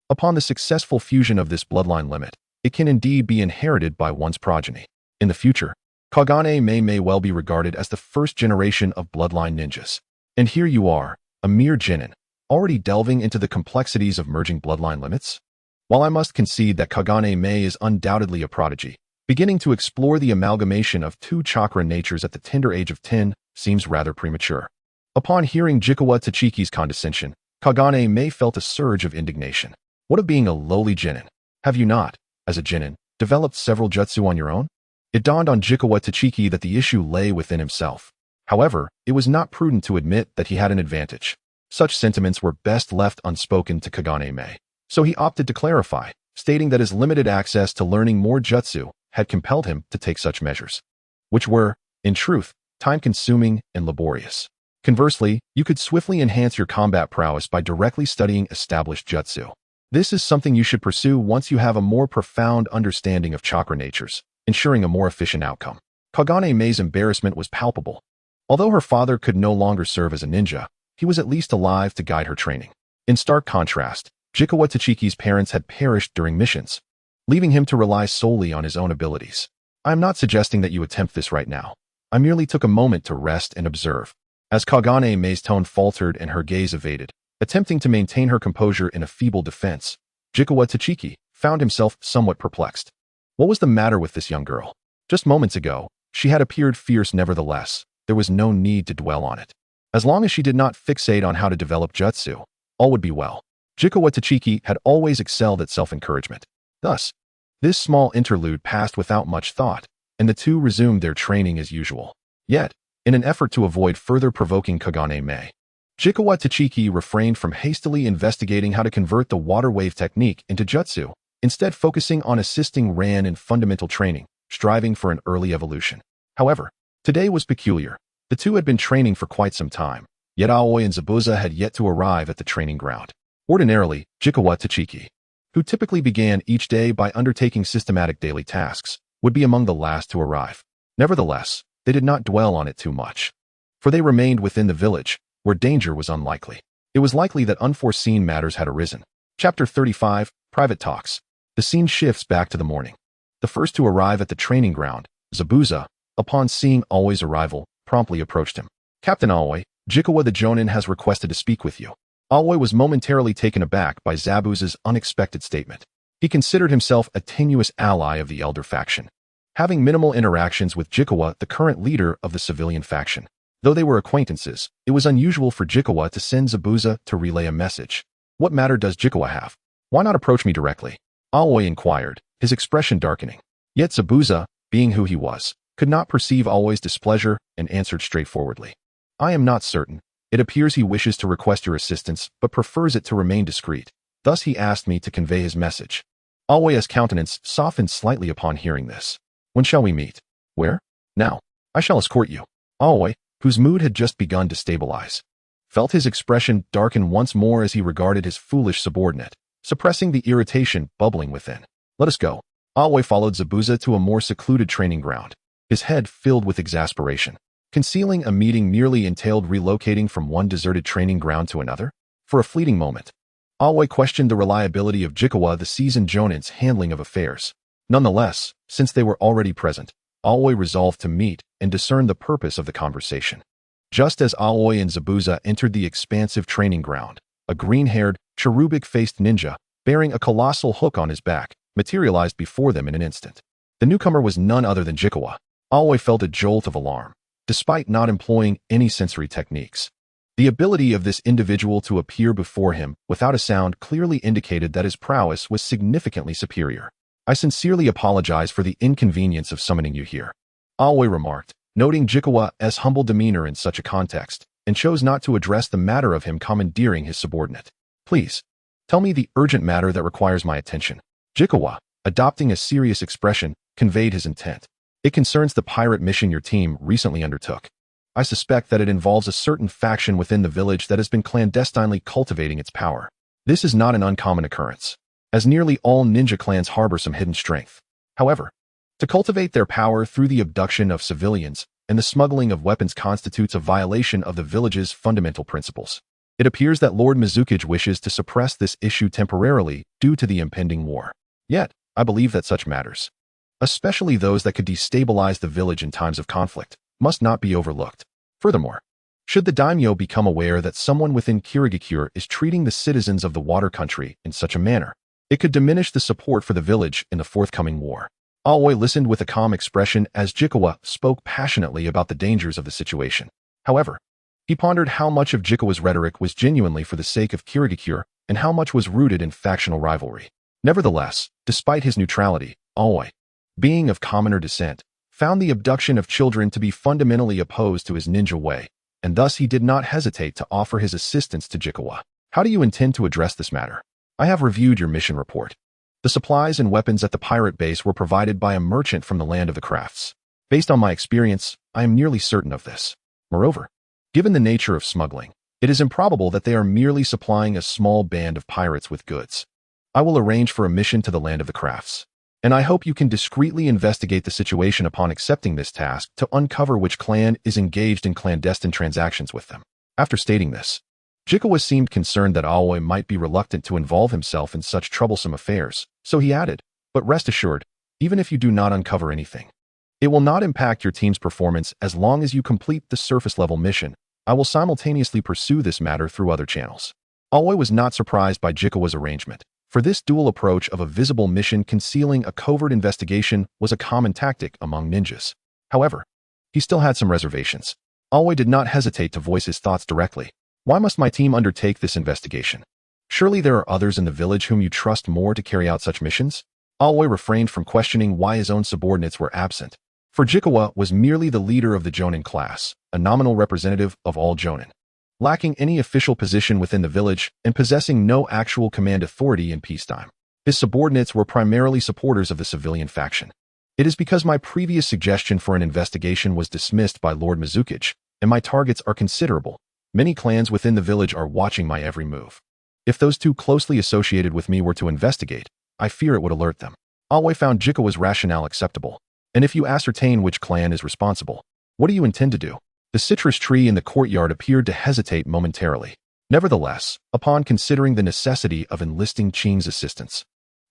Upon the successful fusion of this bloodline limit, it can indeed be inherited by one's progeny. In the future, Kagane may well be regarded as the first generation of bloodline ninjas. And here you are, a mere genin, already delving into the complexities of merging bloodline limits? While I must concede that Kagane May is undoubtedly a prodigy, beginning to explore the amalgamation of two chakra natures at the tender age of 10 seems rather premature. Upon hearing Jikawa Tachiki's condescension, Kagane May felt a surge of indignation. What of being a lowly genin? Have you not, as a genin, developed several jutsu on your own? It dawned on Jikawa Tachiki that the issue lay within himself. However, it was not prudent to admit that he had an advantage. Such sentiments were best left unspoken to Kagane May, so he opted to clarify, stating that his limited access to learning more jutsu had compelled him to take such measures, which were, in truth, time-consuming and laborious. Conversely, you could swiftly enhance your combat prowess by directly studying established jutsu. This is something you should pursue once you have a more profound understanding of chakra natures, ensuring a more efficient outcome. Kagane May's embarrassment was palpable. Although her father could no longer serve as a ninja, he was at least alive to guide her training. In stark contrast, Jikawa Tachiki's parents had perished during missions, leaving him to rely solely on his own abilities. I am not suggesting that you attempt this right now. I merely took a moment to rest and observe. As Kagane May's tone faltered and her gaze evaded, attempting to maintain her composure in a feeble defense, Jikawa Tachiki found himself somewhat perplexed. What was the matter with this young girl? Just moments ago, she had appeared fierce. Nevertheless, there was no need to dwell on it. As long as she did not fixate on how to develop jutsu, all would be well. Jikawa Tachiki had always excelled at self-encouragement. Thus, this small interlude passed without much thought, and the two resumed their training as usual. Yet, in an effort to avoid further provoking Kagane May, Jikawa Tachiki refrained from hastily investigating how to convert the water wave technique into jutsu, instead focusing on assisting Ran in fundamental training, striving for an early evolution. However, today was peculiar. The two had been training for quite some time, yet Aoi and Zabuza had yet to arrive at the training ground. Ordinarily, Jikawa Tachiki, who typically began each day by undertaking systematic daily tasks, would be among the last to arrive. Nevertheless, they did not dwell on it too much, for they remained within the village, where danger was unlikely. It was likely that unforeseen matters had arisen. Chapter 35, Private Talks. The scene shifts back to the morning. The first to arrive at the training ground, Zabuza, upon seeing Aoi's arrival, promptly approached him. Captain Aoi, Jikawa the Jonin has requested to speak with you. Aoi was momentarily taken aback by Zabuza's unexpected statement. He considered himself a tenuous ally of the elder faction, having minimal interactions with Jikawa, the current leader of the civilian faction. Though they were acquaintances, it was unusual for Jikawa to send Zabuza to relay a message. What matter does Jikawa have? Why not approach me directly? Aoi inquired, his expression darkening. Yet Zabuza, being who he was, could not perceive Aoi's displeasure and answered straightforwardly. I am not certain. It appears he wishes to request your assistance, but prefers it to remain discreet. Thus he asked me to convey his message. Aoi's countenance softened slightly upon hearing this. When shall we meet? Where? Now. I shall escort you. Aoi, whose mood had just begun to stabilize, felt his expression darken once more as he regarded his foolish subordinate, suppressing the irritation bubbling within. Let us go. Aoi followed Zabuza to a more secluded training ground, his head filled with exasperation. Concealing a meeting merely entailed relocating from one deserted training ground to another. For a fleeting moment, Aoi questioned the reliability of Jikawa the seasoned Jonin's handling of affairs. Nonetheless, since they were already present, Aoi resolved to meet and discern the purpose of the conversation. Just as Aoi and Zabuza entered the expansive training ground, a green-haired, cherubic-faced ninja, bearing a colossal hook on his back, materialized before them in an instant. The newcomer was none other than Jikawa. Aoi felt a jolt of alarm, despite not employing any sensory techniques. The ability of this individual to appear before him without a sound clearly indicated that his prowess was significantly superior. I sincerely apologize for the inconvenience of summoning you here, Aoi remarked, noting Jikawa's humble demeanor in such a context, and chose not to address the matter of him commandeering his subordinate. Please, tell me the urgent matter that requires my attention. Jikawa, adopting a serious expression, conveyed his intent. It concerns the pirate mission your team recently undertook. I suspect that it involves a certain faction within the village that has been clandestinely cultivating its power. This is not an uncommon occurrence, as nearly all ninja clans harbor some hidden strength. However, to cultivate their power through the abduction of civilians and the smuggling of weapons constitutes a violation of the village's fundamental principles. It appears that Lord Mizukage wishes to suppress this issue temporarily due to the impending war. Yet, I believe that such matters, especially those that could destabilize the village in times of conflict, must not be overlooked. Furthermore, should the daimyo become aware that someone within Kirigakure is treating the citizens of the water country in such a manner, it could diminish the support for the village in the forthcoming war. Aoi listened with a calm expression as Jikawa spoke passionately about the dangers of the situation. However, he pondered how much of Jikawa's rhetoric was genuinely for the sake of Kirigakure and how much was rooted in factional rivalry. Nevertheless, despite his neutrality, Aoi, being of commoner descent, found the abduction of children to be fundamentally opposed to his ninja way, and thus he did not hesitate to offer his assistance to Jikawa. How do you intend to address this matter? I have reviewed your mission report. The supplies and weapons at the pirate base were provided by a merchant from the land of the crafts. Based on my experience, I am nearly certain of this. Moreover, given the nature of smuggling, it is improbable that they are merely supplying a small band of pirates with goods. I will arrange for a mission to the land of the crafts, and I hope you can discreetly investigate the situation upon accepting this task to uncover which clan is engaged in clandestine transactions with them. After stating this, Jikawa seemed concerned that Aoi might be reluctant to involve himself in such troublesome affairs, so he added, but rest assured, even if you do not uncover anything, it will not impact your team's performance as long as you complete the surface-level mission. I will simultaneously pursue this matter through other channels. Aoi was not surprised by Jikawa's arrangement, for this dual approach of a visible mission concealing a covert investigation was a common tactic among ninjas. However, he still had some reservations. Aoi did not hesitate to voice his thoughts directly. Why must my team undertake this investigation? Surely there are others in the village whom you trust more to carry out such missions? Aoi refrained from questioning why his own subordinates were absent, for Jikawa was merely the leader of the Jonin class, a nominal representative of all Jonin, lacking any official position within the village and possessing no actual command authority in peacetime. His subordinates were primarily supporters of the civilian faction. It is because my previous suggestion for an investigation was dismissed by Lord Mizukage, and my targets are considerable. Many clans within the village are watching my every move. If those two closely associated with me were to investigate, I fear it would alert them. Aoi found Jikawa's rationale acceptable. And if you ascertain which clan is responsible, what do you intend to do? The citrus tree in the courtyard appeared to hesitate momentarily. Nevertheless, upon considering the necessity of enlisting Qing's assistance,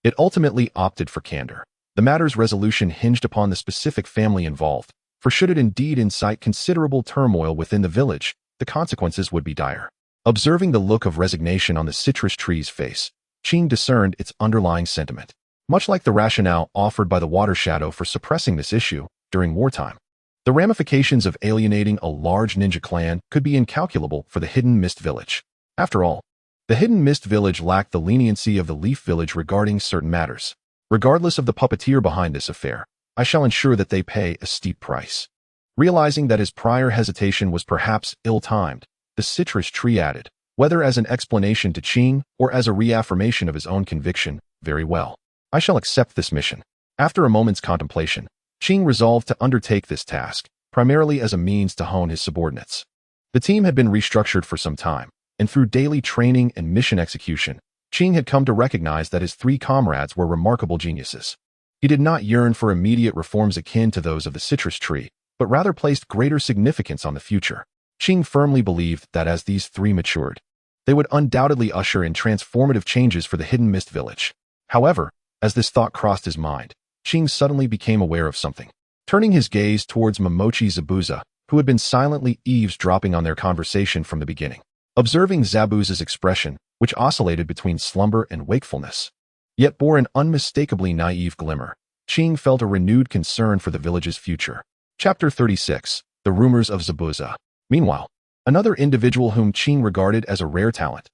it ultimately opted for candor. The matter's resolution hinged upon the specific family involved, for should it indeed incite considerable turmoil within the village, the consequences would be dire. Observing the look of resignation on the citrus tree's face, Qing discerned its underlying sentiment. Much like the rationale offered by the water shadow for suppressing this issue during wartime, the ramifications of alienating a large ninja clan could be incalculable for the Hidden Mist Village. After all, the Hidden Mist Village lacked the leniency of the Leaf Village regarding certain matters. Regardless of the puppeteer behind this affair, I shall ensure that they pay a steep price. Realizing that his prior hesitation was perhaps ill-timed, the citrus tree added, whether as an explanation to Qing or as a reaffirmation of his own conviction, very well. I shall accept this mission. After a moment's contemplation, Qing resolved to undertake this task, primarily as a means to hone his subordinates. The team had been restructured for some time, and through daily training and mission execution, Qing had come to recognize that his three comrades were remarkable geniuses. He did not yearn for immediate reforms akin to those of the citrus tree, but rather placed greater significance on the future. Qing firmly believed that as these three matured, They would undoubtedly usher in transformative changes for the Hidden Mist Village. However, as this thought crossed his mind, Ching suddenly became aware of something. Turning his gaze towards Momochi Zabuza, who had been silently eavesdropping on their conversation from the beginning. Observing Zabuza's expression, which oscillated between slumber and wakefulness, yet bore an unmistakably naive glimmer, Ching felt a renewed concern for the village's future. Chapter 36. The Rumors of Zabuza. Meanwhile, another individual whom Ching regarded as a rare talent,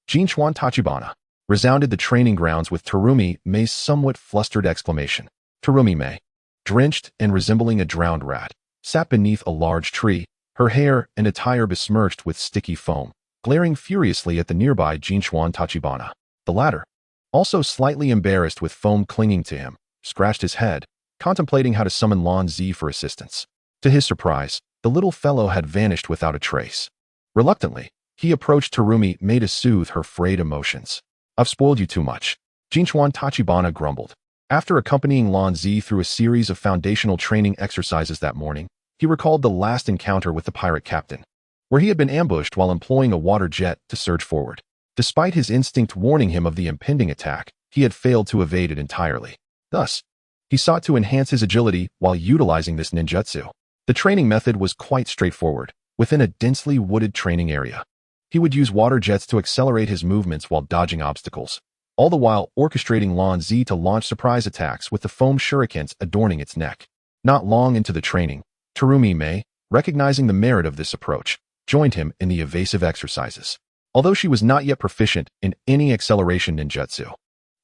Jinchuan Tachibana, resounded the training grounds with Terumi Mei's somewhat flustered exclamation. Terumi Mei, drenched and resembling a drowned rat, sat beneath a large tree, her hair and attire besmirched with sticky foam, glaring furiously at the nearby Jinchuan Tachibana. The latter, also slightly embarrassed with foam clinging to him, scratched his head, contemplating how to summon Lan Zi for assistance. To his surprise, the little fellow had vanished without a trace. Reluctantly, he approached Terumi Mei to soothe her frayed emotions. I've spoiled you too much, Jinchuan Tachibana grumbled. After accompanying Lan Zi through a series of foundational training exercises that morning, he recalled the last encounter with the pirate captain, where he had been ambushed while employing a water jet to surge forward. Despite his instinct warning him of the impending attack, he had failed to evade it entirely. Thus, he sought to enhance his agility while utilizing this ninjutsu. The training method was quite straightforward. Within a densely wooded training area, he would use water jets to accelerate his movements while dodging obstacles, all the while orchestrating Lan Zi to launch surprise attacks with the foam shurikens adorning its neck. Not long into the training, Terumi Mei, recognizing the merit of this approach, joined him in the evasive exercises. Although she was not yet proficient in any acceleration ninjutsu,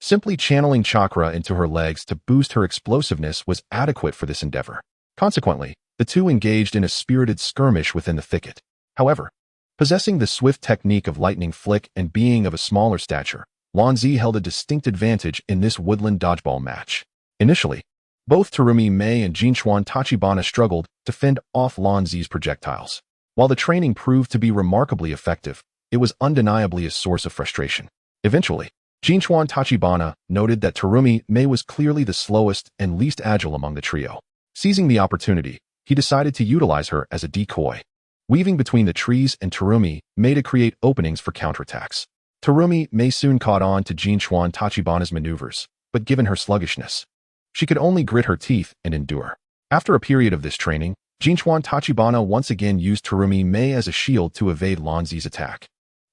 simply channeling chakra into her legs to boost her explosiveness was adequate for this endeavor. Consequently, the two engaged in a spirited skirmish within the thicket. However, possessing the swift technique of lightning flick and being of a smaller stature, Lan Zi held a distinct advantage in this woodland dodgeball match. Initially, both Terumi Mei and Jinchuan Tachibana struggled to fend off Lan Zi's projectiles. While the training proved to be remarkably effective, it was undeniably a source of frustration. Eventually, Jinchuan Tachibana noted that Terumi Mei was clearly the slowest and least agile among the trio. Seizing the opportunity, he decided to utilize her as a decoy, weaving between the trees and Terumi Mei to create openings for counterattacks. Terumi Mei soon caught on to Jinchuan Tachibana's maneuvers, but given her sluggishness, she could only grit her teeth and endure. After a period of this training, Jinchuan Tachibana once again used Terumi Mei as a shield to evade Lan Zi's attack.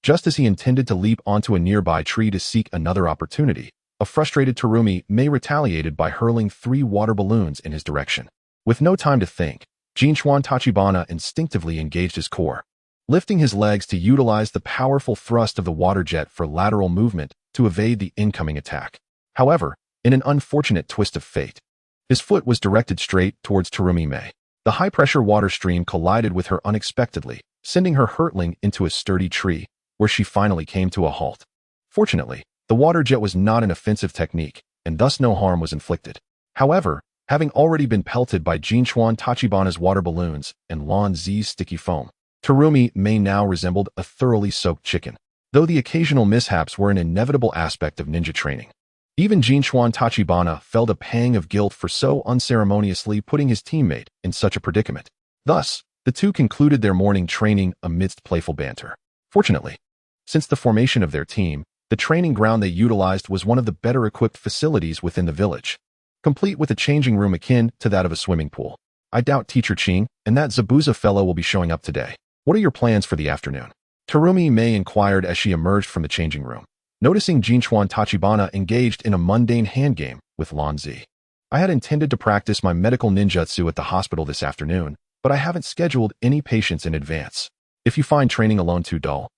Just as he intended to leap onto a nearby tree to seek another opportunity, a frustrated Terumi Mei retaliated by hurling 3 water balloons in his direction. With no time to think, Jinchuan Tachibana instinctively engaged his core, lifting his legs to utilize the powerful thrust of the water jet for lateral movement to evade the incoming attack. However, in an unfortunate twist of fate, his foot was directed straight towards Terumi Mei. The high-pressure water stream collided with her unexpectedly, sending her hurtling into a sturdy tree, where she finally came to a halt. Fortunately, the water jet was not an offensive technique, and thus no harm was inflicted. However, having already been pelted by Jinchuan Tachibana's water balloons and Lan Zi's sticky foam, Terumi Mei now resembled a thoroughly soaked chicken. Though the occasional mishaps were an inevitable aspect of ninja training, even Jinchuan Tachibana felt a pang of guilt for so unceremoniously putting his teammate in such a predicament. Thus, the two concluded their morning training amidst playful banter. Fortunately, since the formation of their team, the training ground they utilized was one of the better-equipped facilities within the village, complete with a changing room akin to that of a swimming pool. I doubt Teacher Ching and that Zabuza fellow will be showing up today. What are your plans for the afternoon? Terumi Mei inquired as she emerged from the changing room, noticing Jinchuan Tachibana engaged in a mundane hand game with Lan Zi. I had intended to practice my medical ninjutsu at the hospital this afternoon, but I haven't scheduled any patients in advance. If you find training alone too dull,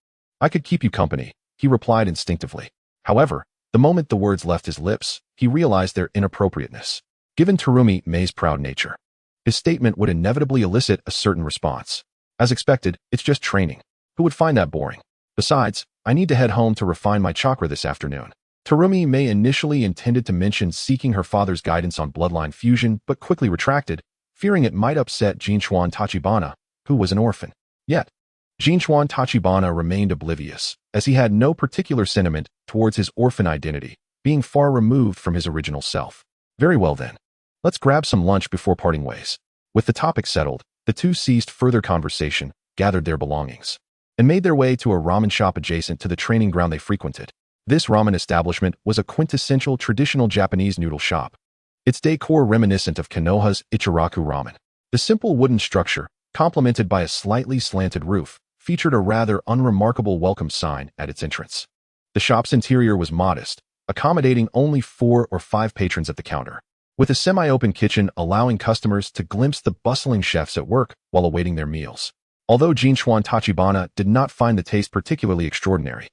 I could keep you company, he replied instinctively. However, the moment the words left his lips, he realized their inappropriateness. Given Terumi Mei's proud nature, his statement would inevitably elicit a certain response. As expected, it's just training. Who would find that boring? Besides, I need to head home to refine my chakra this afternoon. Terumi Mei initially intended to mention seeking her father's guidance on bloodline fusion, but quickly retracted, fearing it might upset Jinchuan Tachibana, who was an orphan. Yet, Jinchuan Tachibana remained oblivious, as he had no particular sentiment towards his orphan identity, being far removed from his original self. Very well then. Let's grab some lunch before parting ways. With the topic settled, the two ceased further conversation, gathered their belongings, and made their way to a ramen shop adjacent to the training ground they frequented. This ramen establishment was a quintessential traditional Japanese noodle shop, its decor reminiscent of Konoha's Ichiraku ramen. The simple wooden structure, complemented by a slightly slanted roof, featured a rather unremarkable welcome sign at its entrance. The shop's interior was modest, accommodating only 4 or 5 patrons at the counter, with a semi-open kitchen allowing customers to glimpse the bustling chefs at work while awaiting their meals. Although Jinchuan Tachibana did not find the taste particularly extraordinary,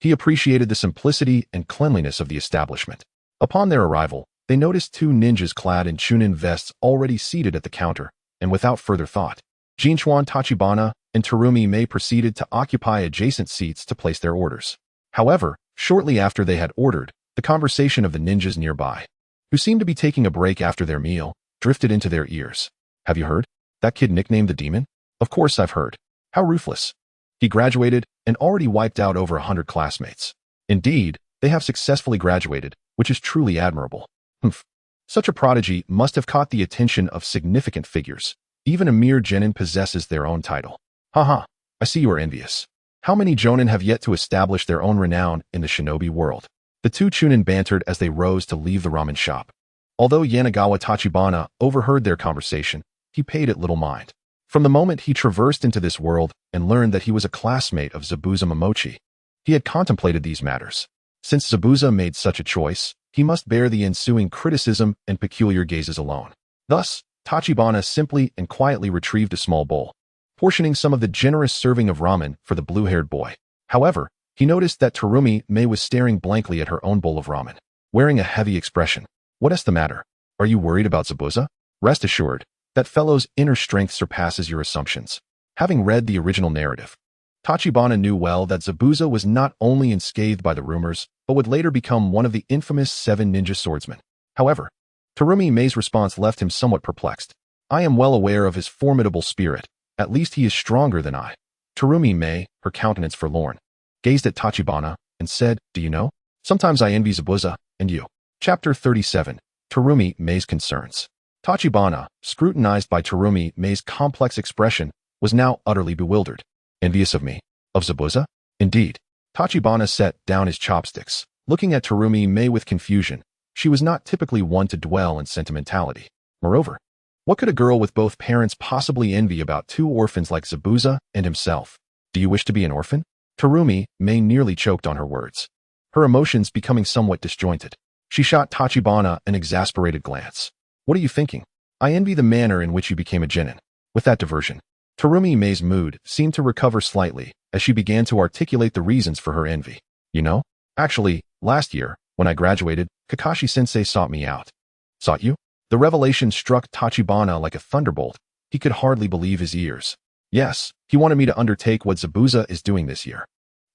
he appreciated the simplicity and cleanliness of the establishment. Upon their arrival, they noticed 2 ninjas clad in chunin vests already seated at the counter, and without further thought, Jinchuan Tachibana and Terumi Mei proceeded to occupy adjacent seats to place their orders. However, shortly after they had ordered, the conversation of the ninjas nearby, who seemed to be taking a break after their meal, drifted into their ears. "Have you heard? That kid nicknamed the Demon?" "Of course I've heard. How ruthless. He graduated and already wiped out over 100 classmates. Indeed, they have successfully graduated, which is truly admirable. Humph. Such a prodigy must have caught the attention of significant figures. Even a mere genin possesses their own title. Haha, I see you are envious. How many jonin have yet to establish their own renown in the shinobi world?" The 2 chunin bantered as they rose to leave the ramen shop. Although Yanagawa Tachibana overheard their conversation, he paid it little mind. From the moment he traversed into this world and learned that he was a classmate of Zabuza Momochi, he had contemplated these matters. Since Zabuza made such a choice, he must bear the ensuing criticism and peculiar gazes alone. Thus, Tachibana simply and quietly retrieved a small bowl, portioning some of the generous serving of ramen for the blue-haired boy. However, he noticed that Terumi Mei was staring blankly at her own bowl of ramen, wearing a heavy expression. "What is the matter? Are you worried about Zabuza?" "Rest assured, that fellow's inner strength surpasses your assumptions." Having read the original narrative, Tachibana knew well that Zabuza was not only unscathed by the rumors, but would later become one of the infamous 7 ninja swordsmen. However, Terumi Mei's response left him somewhat perplexed. "I am well aware of his formidable spirit. At least he is stronger than I." Terumi Mei, her countenance forlorn, gazed at Tachibana and said, "Do you know? Sometimes I envy Zabuza and you." Chapter 37. Terumi Mei's Concerns. Tachibana, scrutinized by Terumi Mei's complex expression, was now utterly bewildered. "Envious of me? Of Zabuza?" "Indeed." Tachibana set down his chopsticks, looking at Terumi Mei with confusion. She was not typically one to dwell in sentimentality. Moreover, what could a girl with both parents possibly envy about 2 orphans like Zabuza and himself? "Do you wish to be an orphan?" Terumi Mei nearly choked on her words, her emotions becoming somewhat disjointed. She shot Tachibana an exasperated glance. "What are you thinking? I envy the manner in which you became a genin." With that diversion, Terumi Mei's mood seemed to recover slightly as she began to articulate the reasons for her envy. "You know, actually, last year, when I graduated, Kakashi-sensei sought me out." "Sought you?" The revelation struck Tachibana like a thunderbolt. He could hardly believe his ears. "Yes, he wanted me to undertake what Zabuza is doing this year.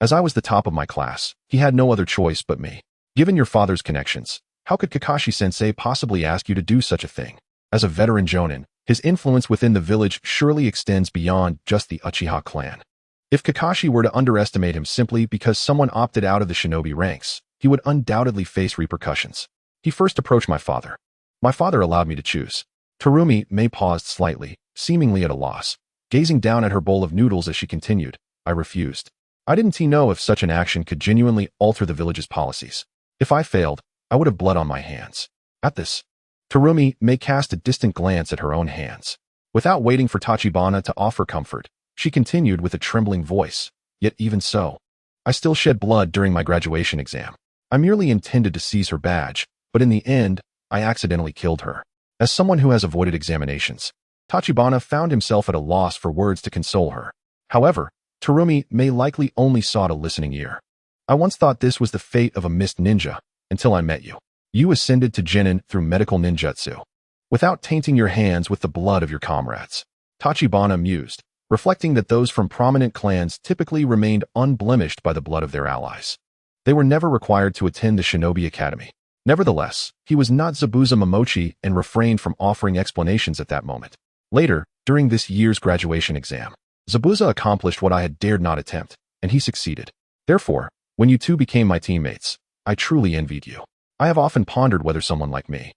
As I was the top of my class, he had no other choice but me. Given your father's connections, how could Kakashi-sensei possibly ask you to do such a thing? As a veteran jonin, his influence within the village surely extends beyond just the Uchiha clan. If Kakashi were to underestimate him simply because someone opted out of the shinobi ranks, he would undoubtedly face repercussions. He first approached my father. My father allowed me to choose." Terumi Mei paused slightly, seemingly at a loss, gazing down at her bowl of noodles as she continued. "I refused. I didn't know if such an action could genuinely alter the village's policies. If I failed, I would have blood on my hands." At this, Terumi Mei cast a distant glance at her own hands. Without waiting for Tachibana to offer comfort, she continued with a trembling voice, "Yet even so, I still shed blood during my graduation exam. I merely intended to seize her badge, but in the end, I accidentally killed her." As someone who has avoided examinations, Tachibana found himself at a loss for words to console her. However, Terumi Mei likely only sought a listening ear. "I once thought this was the fate of a mist ninja, until I met you. You ascended to genin through medical ninjutsu, without tainting your hands with the blood of your comrades." Tachibana mused, reflecting that those from prominent clans typically remained unblemished by the blood of their allies. They were never required to attend the Shinobi Academy. Nevertheless, he was not Zabuza Momochi and refrained from offering explanations at that moment. Later, during this year's graduation exam, Zabuza accomplished what I had dared not attempt, and he succeeded. Therefore, when you 2 became my teammates, I truly envied you. I have often pondered whether someone like me,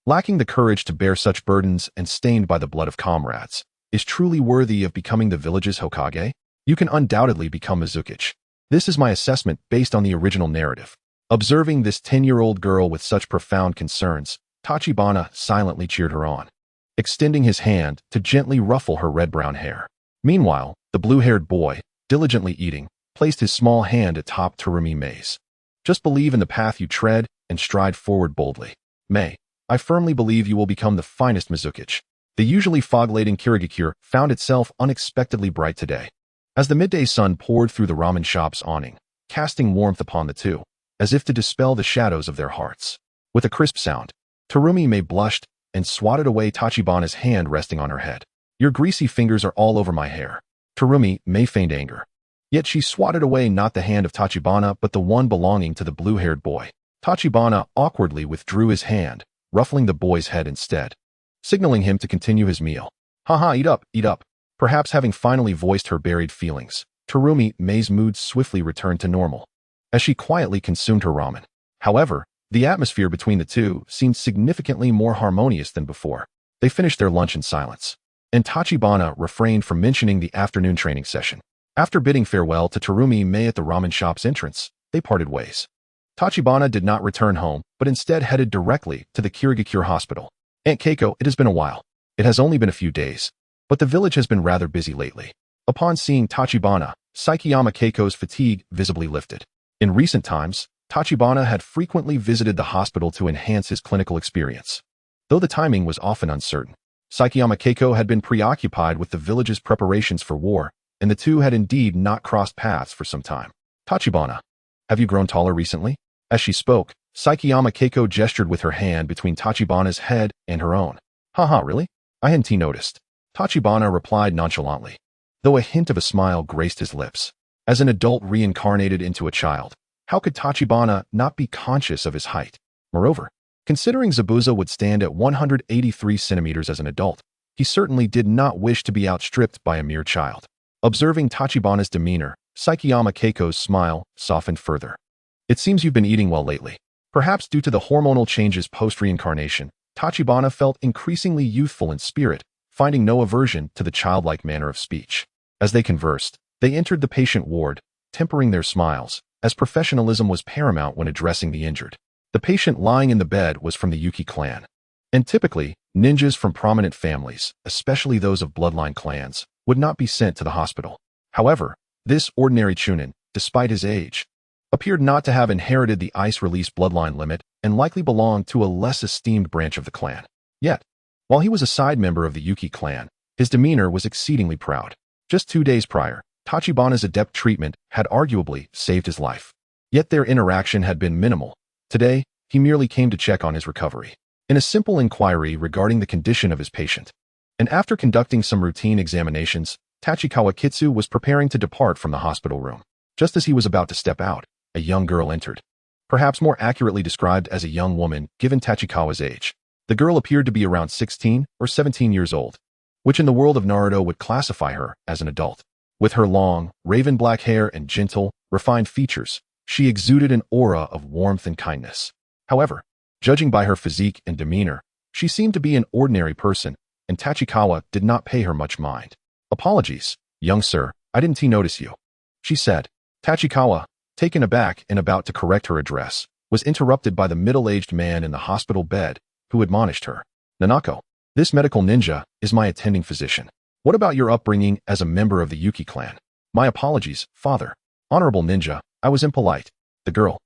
lacking the courage to bear such burdens and stained by the blood of comrades, is truly worthy of becoming the village's Hokage. You can undoubtedly become Mizukage. This is my assessment based on the original narrative. Observing this 10-year-old girl with such profound concerns, Tachibana silently cheered her on, extending his hand to gently ruffle her red-brown hair. Meanwhile, the blue-haired boy, diligently eating, placed his small hand atop Terumi Mei's. Just believe in the path you tread and stride forward boldly. Mei, I firmly believe you will become the finest Mizukage. The usually fog-laden Kirigakure found itself unexpectedly bright today, as the midday sun poured through the ramen shop's awning, casting warmth upon the two, as if to dispel the shadows of their hearts. With a crisp sound, Terumi Mei blushed and swatted away Tachibana's hand resting on her head. Your greasy fingers are all over my hair. Terumi Mei feigned anger. Yet she swatted away not the hand of Tachibana but the one belonging to the blue-haired boy. Tachibana awkwardly withdrew his hand, ruffling the boy's head instead, signaling him to continue his meal. Haha, eat up, eat up. Perhaps having finally voiced her buried feelings, Terumi Mei's mood swiftly returned to normal, as she quietly consumed her ramen. However, the atmosphere between the two seemed significantly more harmonious than before. They finished their lunch in silence, and Tachibana refrained from mentioning the afternoon training session. After bidding farewell to Terumi Mei at the ramen shop's entrance, they parted ways. Tachibana did not return home, but instead headed directly to the Kirigakure hospital. Aunt Keiko, it has been a while. It has only been a few days, but the village has been rather busy lately. Upon seeing Tachibana, Sakiyama Keiko's fatigue visibly lifted. In recent times, Tachibana had frequently visited the hospital to enhance his clinical experience. Though the timing was often uncertain, Sakiyama Keiko had been preoccupied with the village's preparations for war, and the two had indeed not crossed paths for some time. Tachibana, have you grown taller recently? As she spoke, Sakiyama Keiko gestured with her hand between Tachibana's head and her own. Haha, really? I hadn't noticed. Tachibana replied nonchalantly, though a hint of a smile graced his lips. As an adult reincarnated into a child, how could Tachibana not be conscious of his height? Moreover, considering Zabuza would stand at 183 centimeters as an adult, he certainly did not wish to be outstripped by a mere child. Observing Tachibana's demeanor, Sakiyama Keiko's smile softened further. It seems you've been eating well lately. Perhaps due to the hormonal changes post-reincarnation, Tachibana felt increasingly youthful in spirit, finding no aversion to the childlike manner of speech. As they conversed, they entered the patient ward, tempering their smiles, as professionalism was paramount when addressing the injured. The patient lying in the bed was from the Yuki clan. And typically, ninjas from prominent families, especially those of bloodline clans, would not be sent to the hospital. However, this ordinary chunin, despite his age, appeared not to have inherited the ice-release bloodline limit and likely belonged to a less esteemed branch of the clan. Yet, while he was a side member of the Yuki clan, his demeanor was exceedingly proud. Just 2 days prior, Tachibana's adept treatment had arguably saved his life. Yet their interaction had been minimal. Today, he merely came to check on his recovery, in a simple inquiry regarding the condition of his patient. And after conducting some routine examinations, Tachikawa Kitsu was preparing to depart from the hospital room. Just as he was about to step out, a young girl entered. Perhaps more accurately described as a young woman, given Tachikawa's age. The girl appeared to be around 16 or 17 years old, which in the world of Naruto would classify her as an adult. With her long, raven black hair and gentle, refined features, she exuded an aura of warmth and kindness. However, judging by her physique and demeanor, she seemed to be an ordinary person, and Tachikawa did not pay her much mind. Apologies, young sir, I didn't notice you, she said. Tachikawa, taken aback and about to correct her address, was interrupted by the middle-aged man in the hospital bed, who admonished her. Nanako, this medical ninja is my attending physician. What about your upbringing as a member of the Yuki clan? My apologies, father. Honorable ninja, I was impolite. The girl,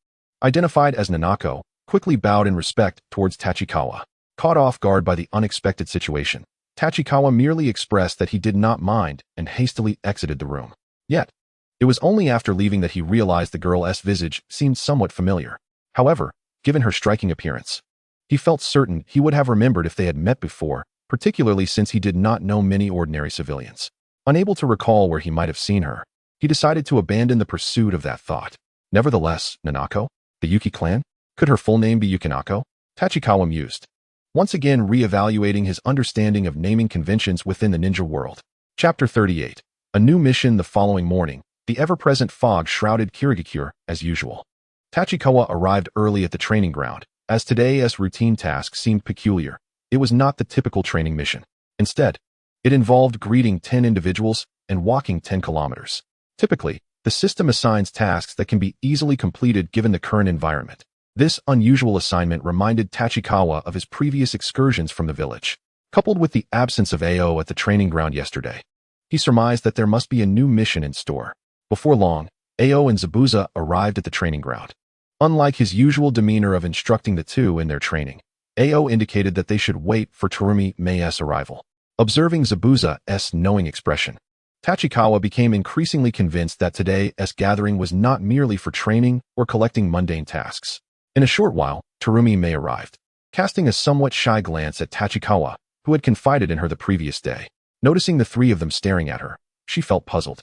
identified as Nanako, quickly bowed in respect towards Tachikawa. Caught off guard by the unexpected situation, Tachikawa merely expressed that he did not mind and hastily exited the room. Yet, it was only after leaving that he realized the girl's visage seemed somewhat familiar. However, given her striking appearance, he felt certain he would have remembered if they had met before, particularly since he did not know many ordinary civilians. Unable to recall where he might have seen her, he decided to abandon the pursuit of that thought. Nevertheless, Nanako, the Yuki clan? Could her full name be Yukinako? Tachikawa mused, once again re-evaluating his understanding of naming conventions within the ninja world. Chapter 38. A new mission. The following morning, the ever-present fog shrouded Kirigakure as usual. Tachikawa arrived early at the training ground, as today's routine task seemed peculiar. It was not the typical training mission. Instead, it involved greeting 10 individuals and walking 10 kilometers. Typically, the system assigns tasks that can be easily completed given the current environment. This unusual assignment reminded Tachikawa of his previous excursions from the village. Coupled with the absence of AO at the training ground yesterday, he surmised that there must be a new mission in store. Before long, AO and Zabuza arrived at the training ground. Unlike his usual demeanor of instructing the two in their training, AO indicated that they should wait for Terumi Mei's arrival. Observing Zabuza's knowing expression, Tachikawa became increasingly convinced that today's gathering was not merely for training or collecting mundane tasks. In a short while, Terumi Mei arrived. Casting a somewhat shy glance at Tachikawa, who had confided in her the previous day, noticing the three of them staring at her, she felt puzzled.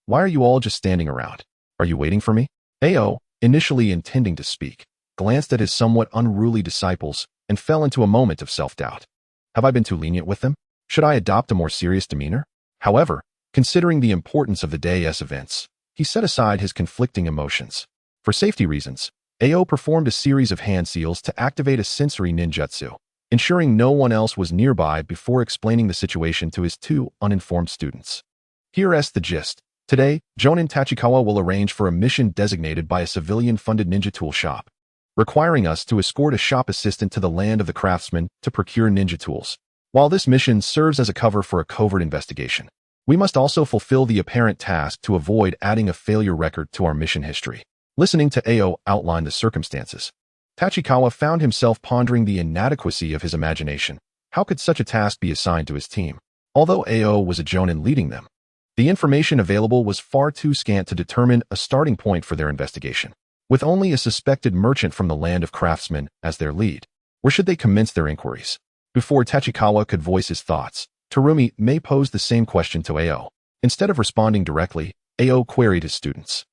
Why are you all just standing around? Are you waiting for me? AO, initially intending to speak, glanced at his somewhat unruly disciples and fell into a moment of self-doubt. Have I been too lenient with them? Should I adopt a more serious demeanor? However, considering the importance of the day's events, he set aside his conflicting emotions. For safety reasons, AO performed a series of hand seals to activate a sensory ninjutsu, ensuring no one else was nearby before explaining the situation to his two uninformed students. Here's the gist. Today, Jonin Tachikawa will arrange for a mission designated by a civilian-funded ninja tool shop, requiring us to escort a shop assistant to the land of the craftsman to procure ninja tools. While this mission serves as a cover for a covert investigation, we must also fulfill the apparent task to avoid adding a failure record to our mission history. Listening to AO outline the circumstances, Tachikawa found himself pondering the inadequacy of his imagination. How could such a task be assigned to his team? Although AO was a Jonin leading them, the information available was far too scant to determine a starting point for their investigation. With only a suspected merchant from the land of craftsmen as their lead, where should they commence their inquiries? Before Tachikawa could voice his thoughts, Terumi Mei posed the same question to AO. Instead of responding directly, AO queried his students.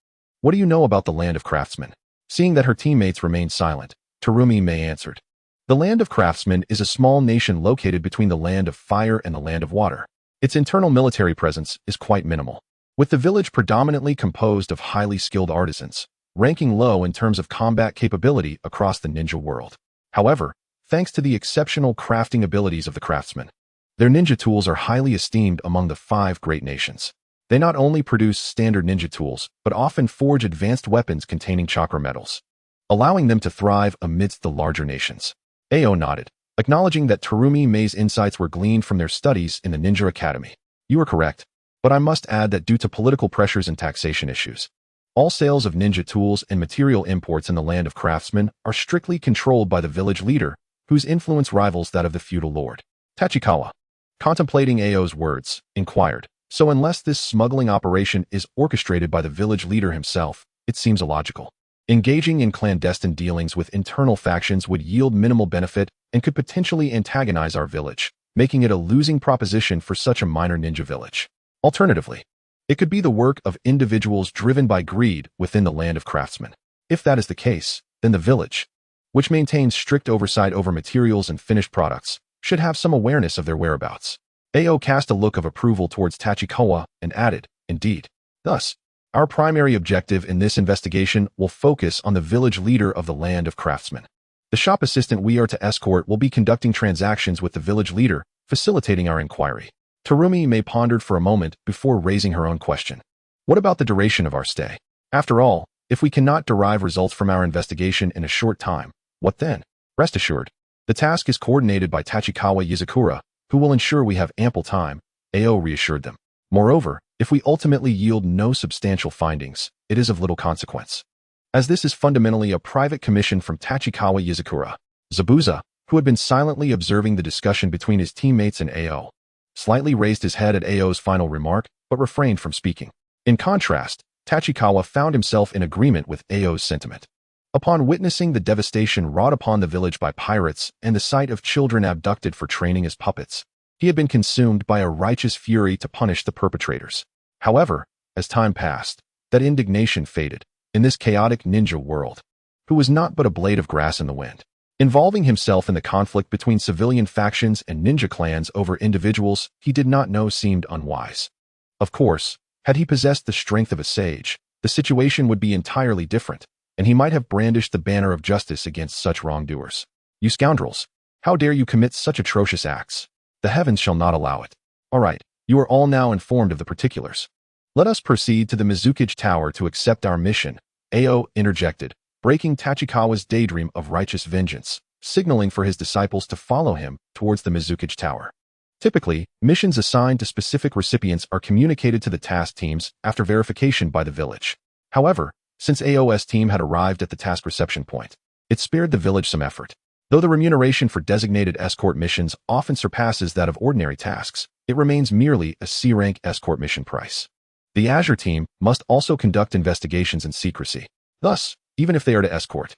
What do you know about the land of craftsmen? Seeing that her teammates remained silent, Terumi Mei answered. The land of craftsmen is a small nation located between the land of fire and the land of water. Its internal military presence is quite minimal, with the village predominantly composed of highly skilled artisans, ranking low in terms of combat capability across the ninja world. However, thanks to the exceptional crafting abilities of the craftsmen, their ninja tools are highly esteemed among the 5 great nations. They not only produce standard ninja tools, but often forge advanced weapons containing chakra metals, allowing them to thrive amidst the larger nations. AO nodded, acknowledging that Terumi Mei's insights were gleaned from their studies in the Ninja Academy. You are correct, but I must add that due to political pressures and taxation issues, all sales of ninja tools and material imports in the land of craftsmen are strictly controlled by the village leader, whose influence rivals that of the feudal lord. Tachikawa, contemplating AO's words, inquired, so unless this smuggling operation is orchestrated by the village leader himself, it seems illogical. Engaging in clandestine dealings with internal factions would yield minimal benefit and could potentially antagonize our village, making it a losing proposition for such a minor ninja village. Alternatively, it could be the work of individuals driven by greed within the land of craftsmen. If that is the case, then the village, which maintains strict oversight over materials and finished products, should have some awareness of their whereabouts. AO cast a look of approval towards Tachikawa and added, indeed. Thus, our primary objective in this investigation will focus on the village leader of the land of craftsmen. The shop assistant we are to escort will be conducting transactions with the village leader, facilitating our inquiry. Terumi Mei pondered for a moment before raising her own question. What about the duration of our stay? After all, if we cannot derive results from our investigation in a short time, what then? Rest assured, the task is coordinated by Tachikawa Yuzakura, who will ensure we have ample time, AO reassured them. Moreover, if we ultimately yield no substantial findings, it is of little consequence, as this is fundamentally a private commission from Tachikawa Yuzakura. Zabuza, who had been silently observing the discussion between his teammates and AO, slightly raised his head at AO's final remark, but refrained from speaking. In contrast, Tachikawa found himself in agreement with AO's sentiment. Upon witnessing the devastation wrought upon the village by pirates and the sight of children abducted for training as puppets, he had been consumed by a righteous fury to punish the perpetrators. However, as time passed, that indignation faded. In this chaotic ninja world, who was not but a blade of grass in the wind, involving himself in the conflict between civilian factions and ninja clans over individuals he did not know seemed unwise. Of course, had he possessed the strength of a sage, the situation would be entirely different, and he might have brandished the banner of justice against such wrongdoers. You scoundrels! How dare you commit such atrocious acts? The heavens shall not allow it. All right, you are all now informed of the particulars. Let us proceed to the Mizukage Tower to accept our mission, Ao interjected, breaking Tachikawa's daydream of righteous vengeance, signaling for his disciples to follow him towards the Mizukage Tower. Typically, missions assigned to specific recipients are communicated to the task teams after verification by the village. However, since Ao's team had arrived at the task reception point, it spared the village some effort. Though the remuneration for designated escort missions often surpasses that of ordinary tasks, it remains merely a C-rank escort mission price. The Azure team must also conduct investigations in secrecy. Thus, even if they are to escort,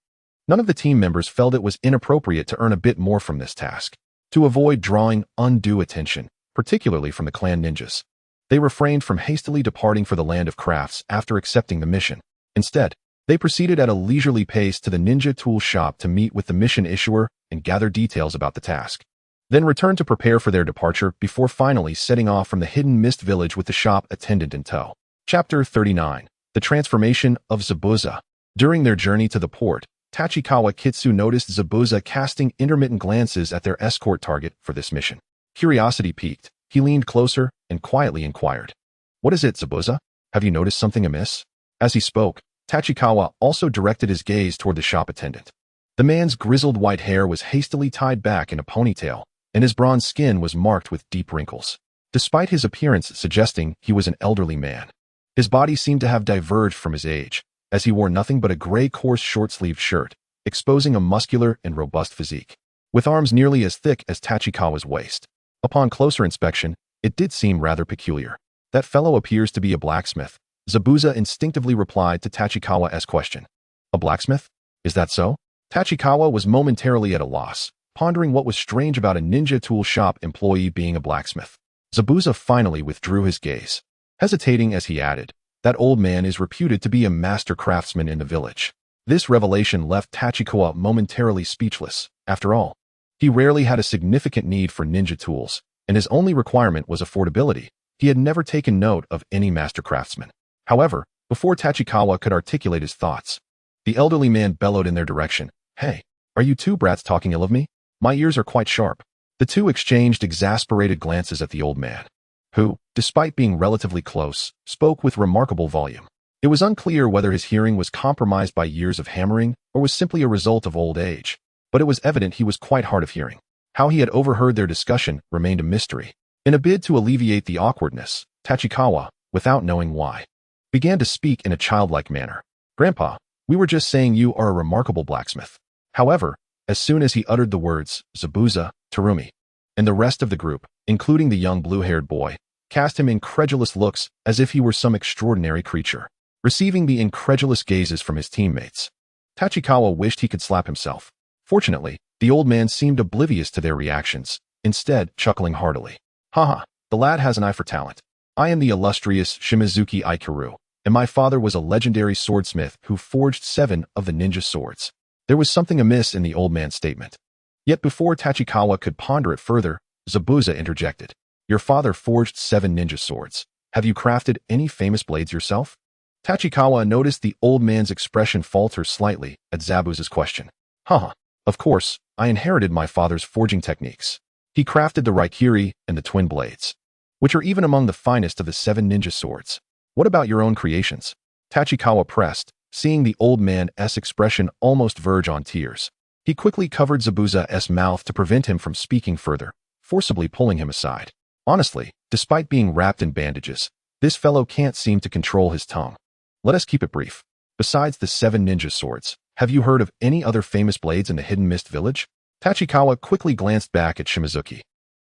none of the team members felt it was inappropriate to earn a bit more from this task. To avoid drawing undue attention, particularly from the clan ninjas, they refrained from hastily departing for the land of crafts after accepting the mission. Instead, they proceeded at a leisurely pace to the ninja tool shop to meet with the mission issuer and gather details about the task. Then returned to prepare for their departure before finally setting off from the hidden mist village with the shop attendant in tow. Chapter 39. The Transformation of Zabuza. During their journey to the port, Tachikawa Kitsu noticed Zabuza casting intermittent glances at their escort target for this mission. Curiosity piqued, he leaned closer and quietly inquired, "What is it, Zabuza? Have you noticed something amiss?" As he spoke, Tachikawa also directed his gaze toward the shop attendant. The man's grizzled white hair was hastily tied back in a ponytail, and his bronze skin was marked with deep wrinkles. Despite his appearance suggesting he was an elderly man, his body seemed to have diverged from his age, as he wore nothing but a gray coarse short-sleeved shirt, exposing a muscular and robust physique, with arms nearly as thick as Tachikawa's waist. Upon closer inspection, it did seem rather peculiar. "That fellow appears to be a blacksmith," Zabuza instinctively replied to Tachikawa's question. "A blacksmith? Is that so?" Tachikawa was momentarily at a loss, pondering what was strange about a ninja tool shop employee being a blacksmith. Zabuza finally withdrew his gaze, hesitating as he added, "That old man is reputed to be a master craftsman in the village." This revelation left Tachikawa momentarily speechless. After all, he rarely had a significant need for ninja tools, and his only requirement was affordability. He had never taken note of any master craftsman. However, before Tachikawa could articulate his thoughts, the elderly man bellowed in their direction, "Hey, are you two brats talking ill of me? My ears are quite sharp." The two exchanged exasperated glances at the old man, who, despite being relatively close, spoke with remarkable volume. It was unclear whether his hearing was compromised by years of hammering or was simply a result of old age, but it was evident he was quite hard of hearing. How he had overheard their discussion remained a mystery. In a bid to alleviate the awkwardness, Tachikawa, without knowing why, began to speak in a childlike manner. "Grandpa, we were just saying you are a remarkable blacksmith." However, as soon as he uttered the words, Zabuza, Terumi, and the rest of the group, including the young blue-haired boy, cast him incredulous looks as if he were some extraordinary creature. Receiving the incredulous gazes from his teammates, Tachikawa wished he could slap himself. Fortunately, the old man seemed oblivious to their reactions, instead chuckling heartily. "Haha, the lad has an eye for talent. I am the illustrious Shimizuki Aikaru, and my father was a legendary swordsmith who forged 7 of the ninja swords." There was something amiss in the old man's statement. Yet before Tachikawa could ponder it further, Zabuza interjected, "Your father forged 7 ninja swords. Have you crafted any famous blades yourself?" Tachikawa noticed the old man's expression falter slightly at Zabuza's question. "Haha, of course, I inherited my father's forging techniques. He crafted the Raikiri and the twin blades, which are even among the finest of the 7 ninja swords. What about your own creations?" Tachikawa pressed, seeing the old man's expression almost verge on tears. He quickly covered Zabuza's mouth to prevent him from speaking further, forcibly pulling him aside. "Honestly, despite being wrapped in bandages, this fellow can't seem to control his tongue. Let us keep it brief. Besides the 7 ninja swords, have you heard of any other famous blades in the Hidden Mist village?" Tachikawa quickly glanced back at Shimizuki,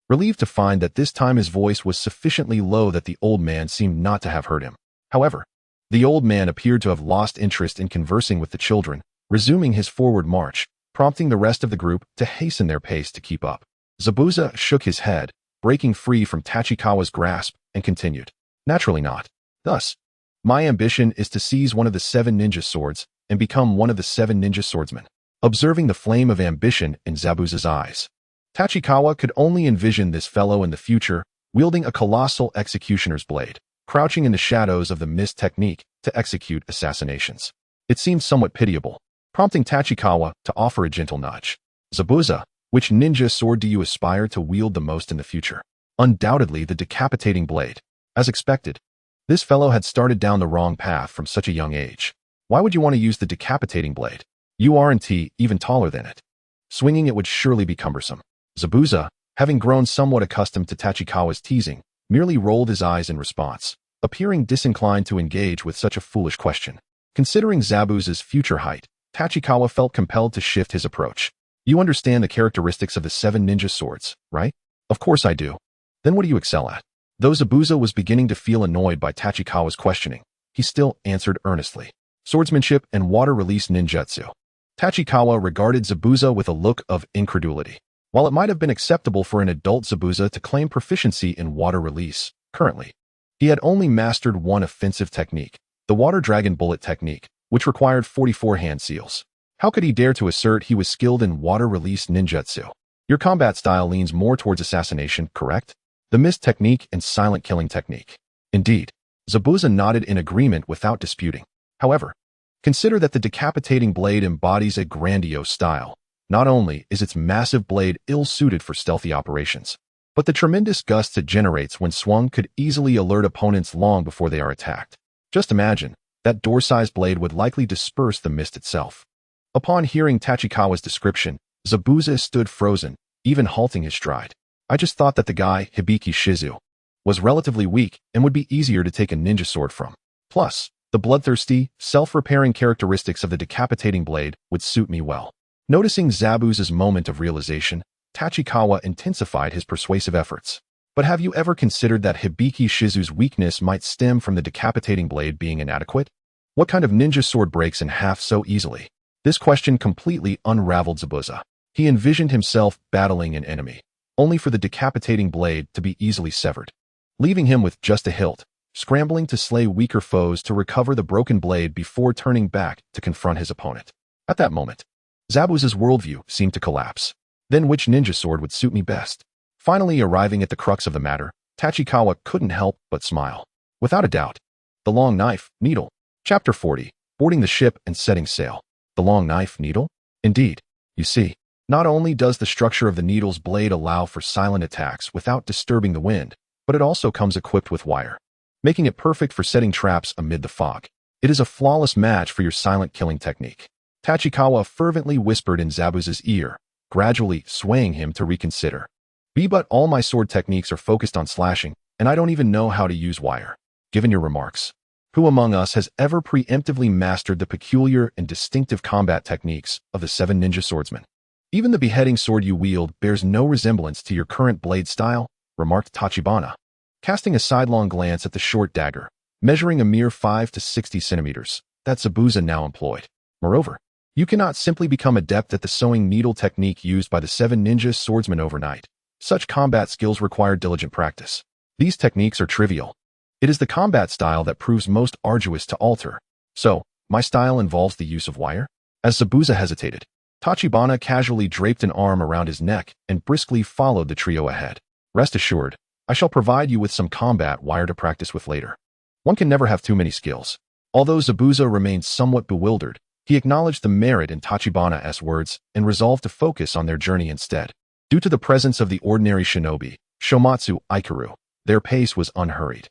relieved to find that this time his voice was sufficiently low that the old man seemed not to have heard him. However, the old man appeared to have lost interest in conversing with the children, resuming his forward march, prompting the rest of the group to hasten their pace to keep up. Zabuza shook his head, breaking free from Tachikawa's grasp, and continued, "Naturally not. Thus, my ambition is to seize one of the 7 ninja swords and become one of the 7 ninja swordsmen." Observing the flame of ambition in Zabuza's eyes, Tachikawa could only envision this fellow in the future wielding a colossal executioner's blade, crouching in the shadows of the mist technique to execute assassinations. It seemed somewhat pitiable, prompting Tachikawa to offer a gentle nudge. "Zabuza, which ninja sword do you aspire to wield the most in the future?" "Undoubtedly the decapitating blade." As expected, This fellow had started down the wrong path from such a young age. Why would you want to use the decapitating blade? You aren't even taller than it. Swinging it would surely be cumbersome. Zabuza, having grown somewhat accustomed to Tachikawa's teasing, merely rolled his eyes in response, appearing disinclined to engage with such a foolish question. Considering Zabuza's future height, Tachikawa felt compelled to shift his approach. You understand the characteristics of the 7 ninja swords, right? Of course I do. Then what do you excel at? Though Zabuza was beginning to feel annoyed by Tachikawa's questioning, he still answered earnestly. Swordsmanship and water-release ninjutsu. Tachikawa regarded Zabuza with a look of incredulity. While it might have been acceptable for an adult Zabuza to claim proficiency in water release, currently, he had only mastered one offensive technique, the Water Dragon Bullet technique, which required 44 hand seals. How could he dare to assert he was skilled in water release ninjutsu? Your combat style leans more towards assassination, correct? The mist technique and silent killing technique. Indeed, Zabuza nodded in agreement without disputing. However, consider that the decapitating blade embodies a grandiose style. Not only is its massive blade ill-suited for stealthy operations, but the tremendous gusts it generates when swung could easily alert opponents long before they are attacked. Just imagine, that door-sized blade would likely disperse the mist itself. Upon hearing Tachikawa's description, Zabuza stood frozen, even halting his stride. I just thought that the guy, Hibiki Shizu, was relatively weak and would be easier to take a ninja sword from. Plus, the bloodthirsty, self-repairing characteristics of the decapitating blade would suit me well. Noticing Zabuza's moment of realization, Tachikawa intensified his persuasive efforts. But have you ever considered that Hibiki Shizu's weakness might stem from the decapitating blade being inadequate? What kind of ninja sword breaks in half so easily? This question completely unraveled Zabuza. He envisioned himself battling an enemy, only for the decapitating blade to be easily severed, leaving him with just a hilt, scrambling to slay weaker foes to recover the broken blade before turning back to confront his opponent. At that moment, Zabuza's worldview seemed to collapse. Then which ninja sword would suit me best? Finally arriving at the crux of the matter, Tachikawa couldn't help but smile. Without a doubt, the long knife, needle. Chapter 40, Boarding the Ship and Setting Sail. The long knife, needle? Indeed. You see, not only does the structure of the needle's blade allow for silent attacks without disturbing the wind, but it also comes equipped with wire, making it perfect for setting traps amid the fog. It is a flawless match for your silent killing technique. Tachikawa fervently whispered in Zabuza's ear, gradually swaying him to reconsider. But all my sword techniques are focused on slashing, and I don't even know how to use wire. Given your remarks, who among us has ever preemptively mastered the peculiar and distinctive combat techniques of the 7 ninja swordsmen? Even the beheading sword you wield bears no resemblance to your current blade style, remarked Tachibana, casting a sidelong glance at the short dagger, measuring a mere 5 to 60 centimeters, that Zabuza now employed. Moreover, you cannot simply become adept at the sewing needle technique used by the 7 ninja swordsmen overnight. Such combat skills require diligent practice. These techniques are trivial. It is the combat style that proves most arduous to alter. So, my style involves the use of wire? As Zabuza hesitated, Tachibana casually draped an arm around his neck and briskly followed the trio ahead. Rest assured, I shall provide you with some combat wire to practice with later. One can never have too many skills. Although Zabuza remained somewhat bewildered, he acknowledged the merit in Tachibana's words and resolved to focus on their journey instead. Due to the presence of the ordinary shinobi, Shomatsu Ikaru, their pace was unhurried,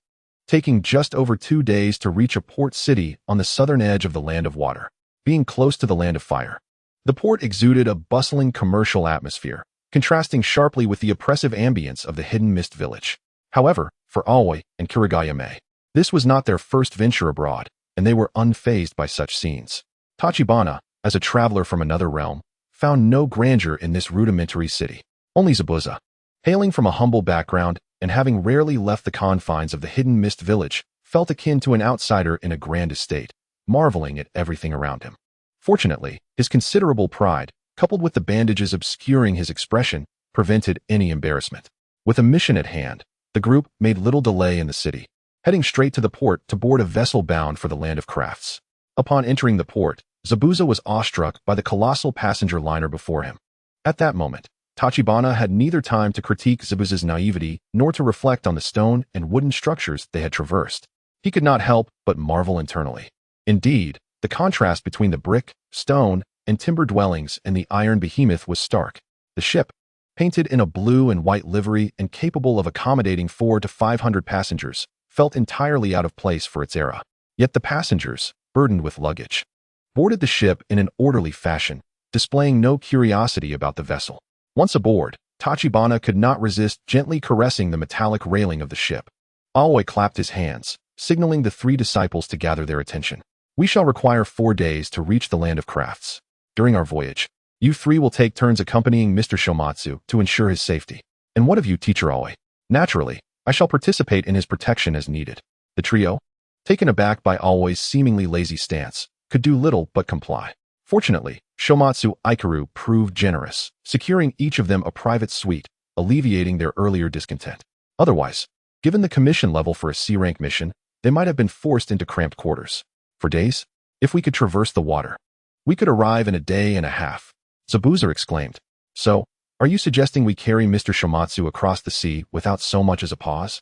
taking just over 2 days to reach a port city on the southern edge of the Land of Water. Being close to the Land of Fire, the port exuded a bustling commercial atmosphere, contrasting sharply with the oppressive ambience of the hidden mist village. However, for Aoi and Kirigayame, this was not their first venture abroad, and they were unfazed by such scenes. Tachibana, as a traveler from another realm, found no grandeur in this rudimentary city. Only Zabuza, hailing from a humble background and having rarely left the confines of the hidden mist village, felt akin to an outsider in a grand estate, marveling at everything around him. Fortunately, his considerable pride, coupled with the bandages obscuring his expression, prevented any embarrassment. With a mission at hand, the group made little delay in the city, heading straight to the port to board a vessel bound for the Land of Crafts. Upon entering the port, Zabuza was awestruck by the colossal passenger liner before him. At that moment, Tachibana had neither time to critique Zabuza's naivety nor to reflect on the stone and wooden structures they had traversed. He could not help but marvel internally. Indeed, the contrast between the brick, stone, and timber dwellings and the iron behemoth was stark. The ship, painted in a blue and white livery and capable of accommodating 400 to 500 passengers, felt entirely out of place for its era. Yet the passengers, burdened with luggage, boarded the ship in an orderly fashion, displaying no curiosity about the vessel. Once aboard, Tachibana could not resist gently caressing the metallic railing of the ship. Aoi clapped his hands, signaling the three disciples to gather their attention. We shall require 4 days to reach the land of crafts. During our voyage, you 3 will take turns accompanying Mr. Shomatsu to ensure his safety. And what of you, Teacher Aoi? Naturally, I shall participate in his protection as needed. The trio, taken aback by Aoi's seemingly lazy stance, could do little but comply. Fortunately, Shomatsu Ikaru proved generous, securing each of them a private suite, alleviating their earlier discontent. Otherwise, given the commission level for a C-rank mission, they might have been forced into cramped quarters. For days, if we could traverse the water, we could arrive in a day and a half. Zabuza exclaimed. So, are you suggesting we carry Mr. Shomatsu across the sea without so much as a pause?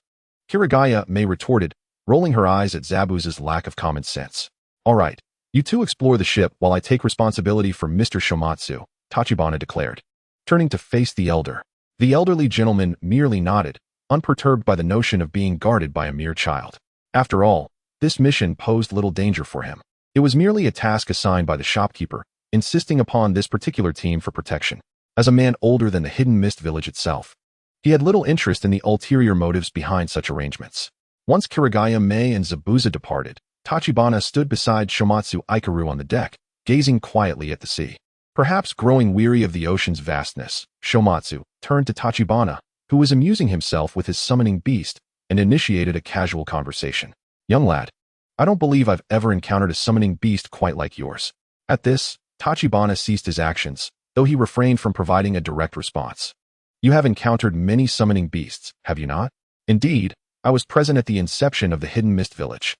Kirigaya-Mei retorted, rolling her eyes at Zabuza's lack of common sense. All right, you two explore the ship while I take responsibility for Mr. Shomatsu, Tachibana declared. Turning to face the elderly gentleman merely nodded, unperturbed by the notion of being guarded by a mere child. After all, this mission posed little danger for him. It was merely a task assigned by the shopkeeper, insisting upon this particular team for protection. As a man older than the Hidden Mist village itself, he had little interest in the ulterior motives behind such arrangements. Once Kirigaya-Mei and Zabuza departed, Tachibana stood beside Shomatsu Ikaru on the deck, gazing quietly at the sea. Perhaps growing weary of the ocean's vastness, Shomatsu turned to Tachibana, who was amusing himself with his summoning beast, and initiated a casual conversation. Young lad, I don't believe I've ever encountered a summoning beast quite like yours. At this, Tachibana ceased his actions, though he refrained from providing a direct response. You have encountered many summoning beasts, have you not? Indeed, I was present at the inception of the Hidden Mist village.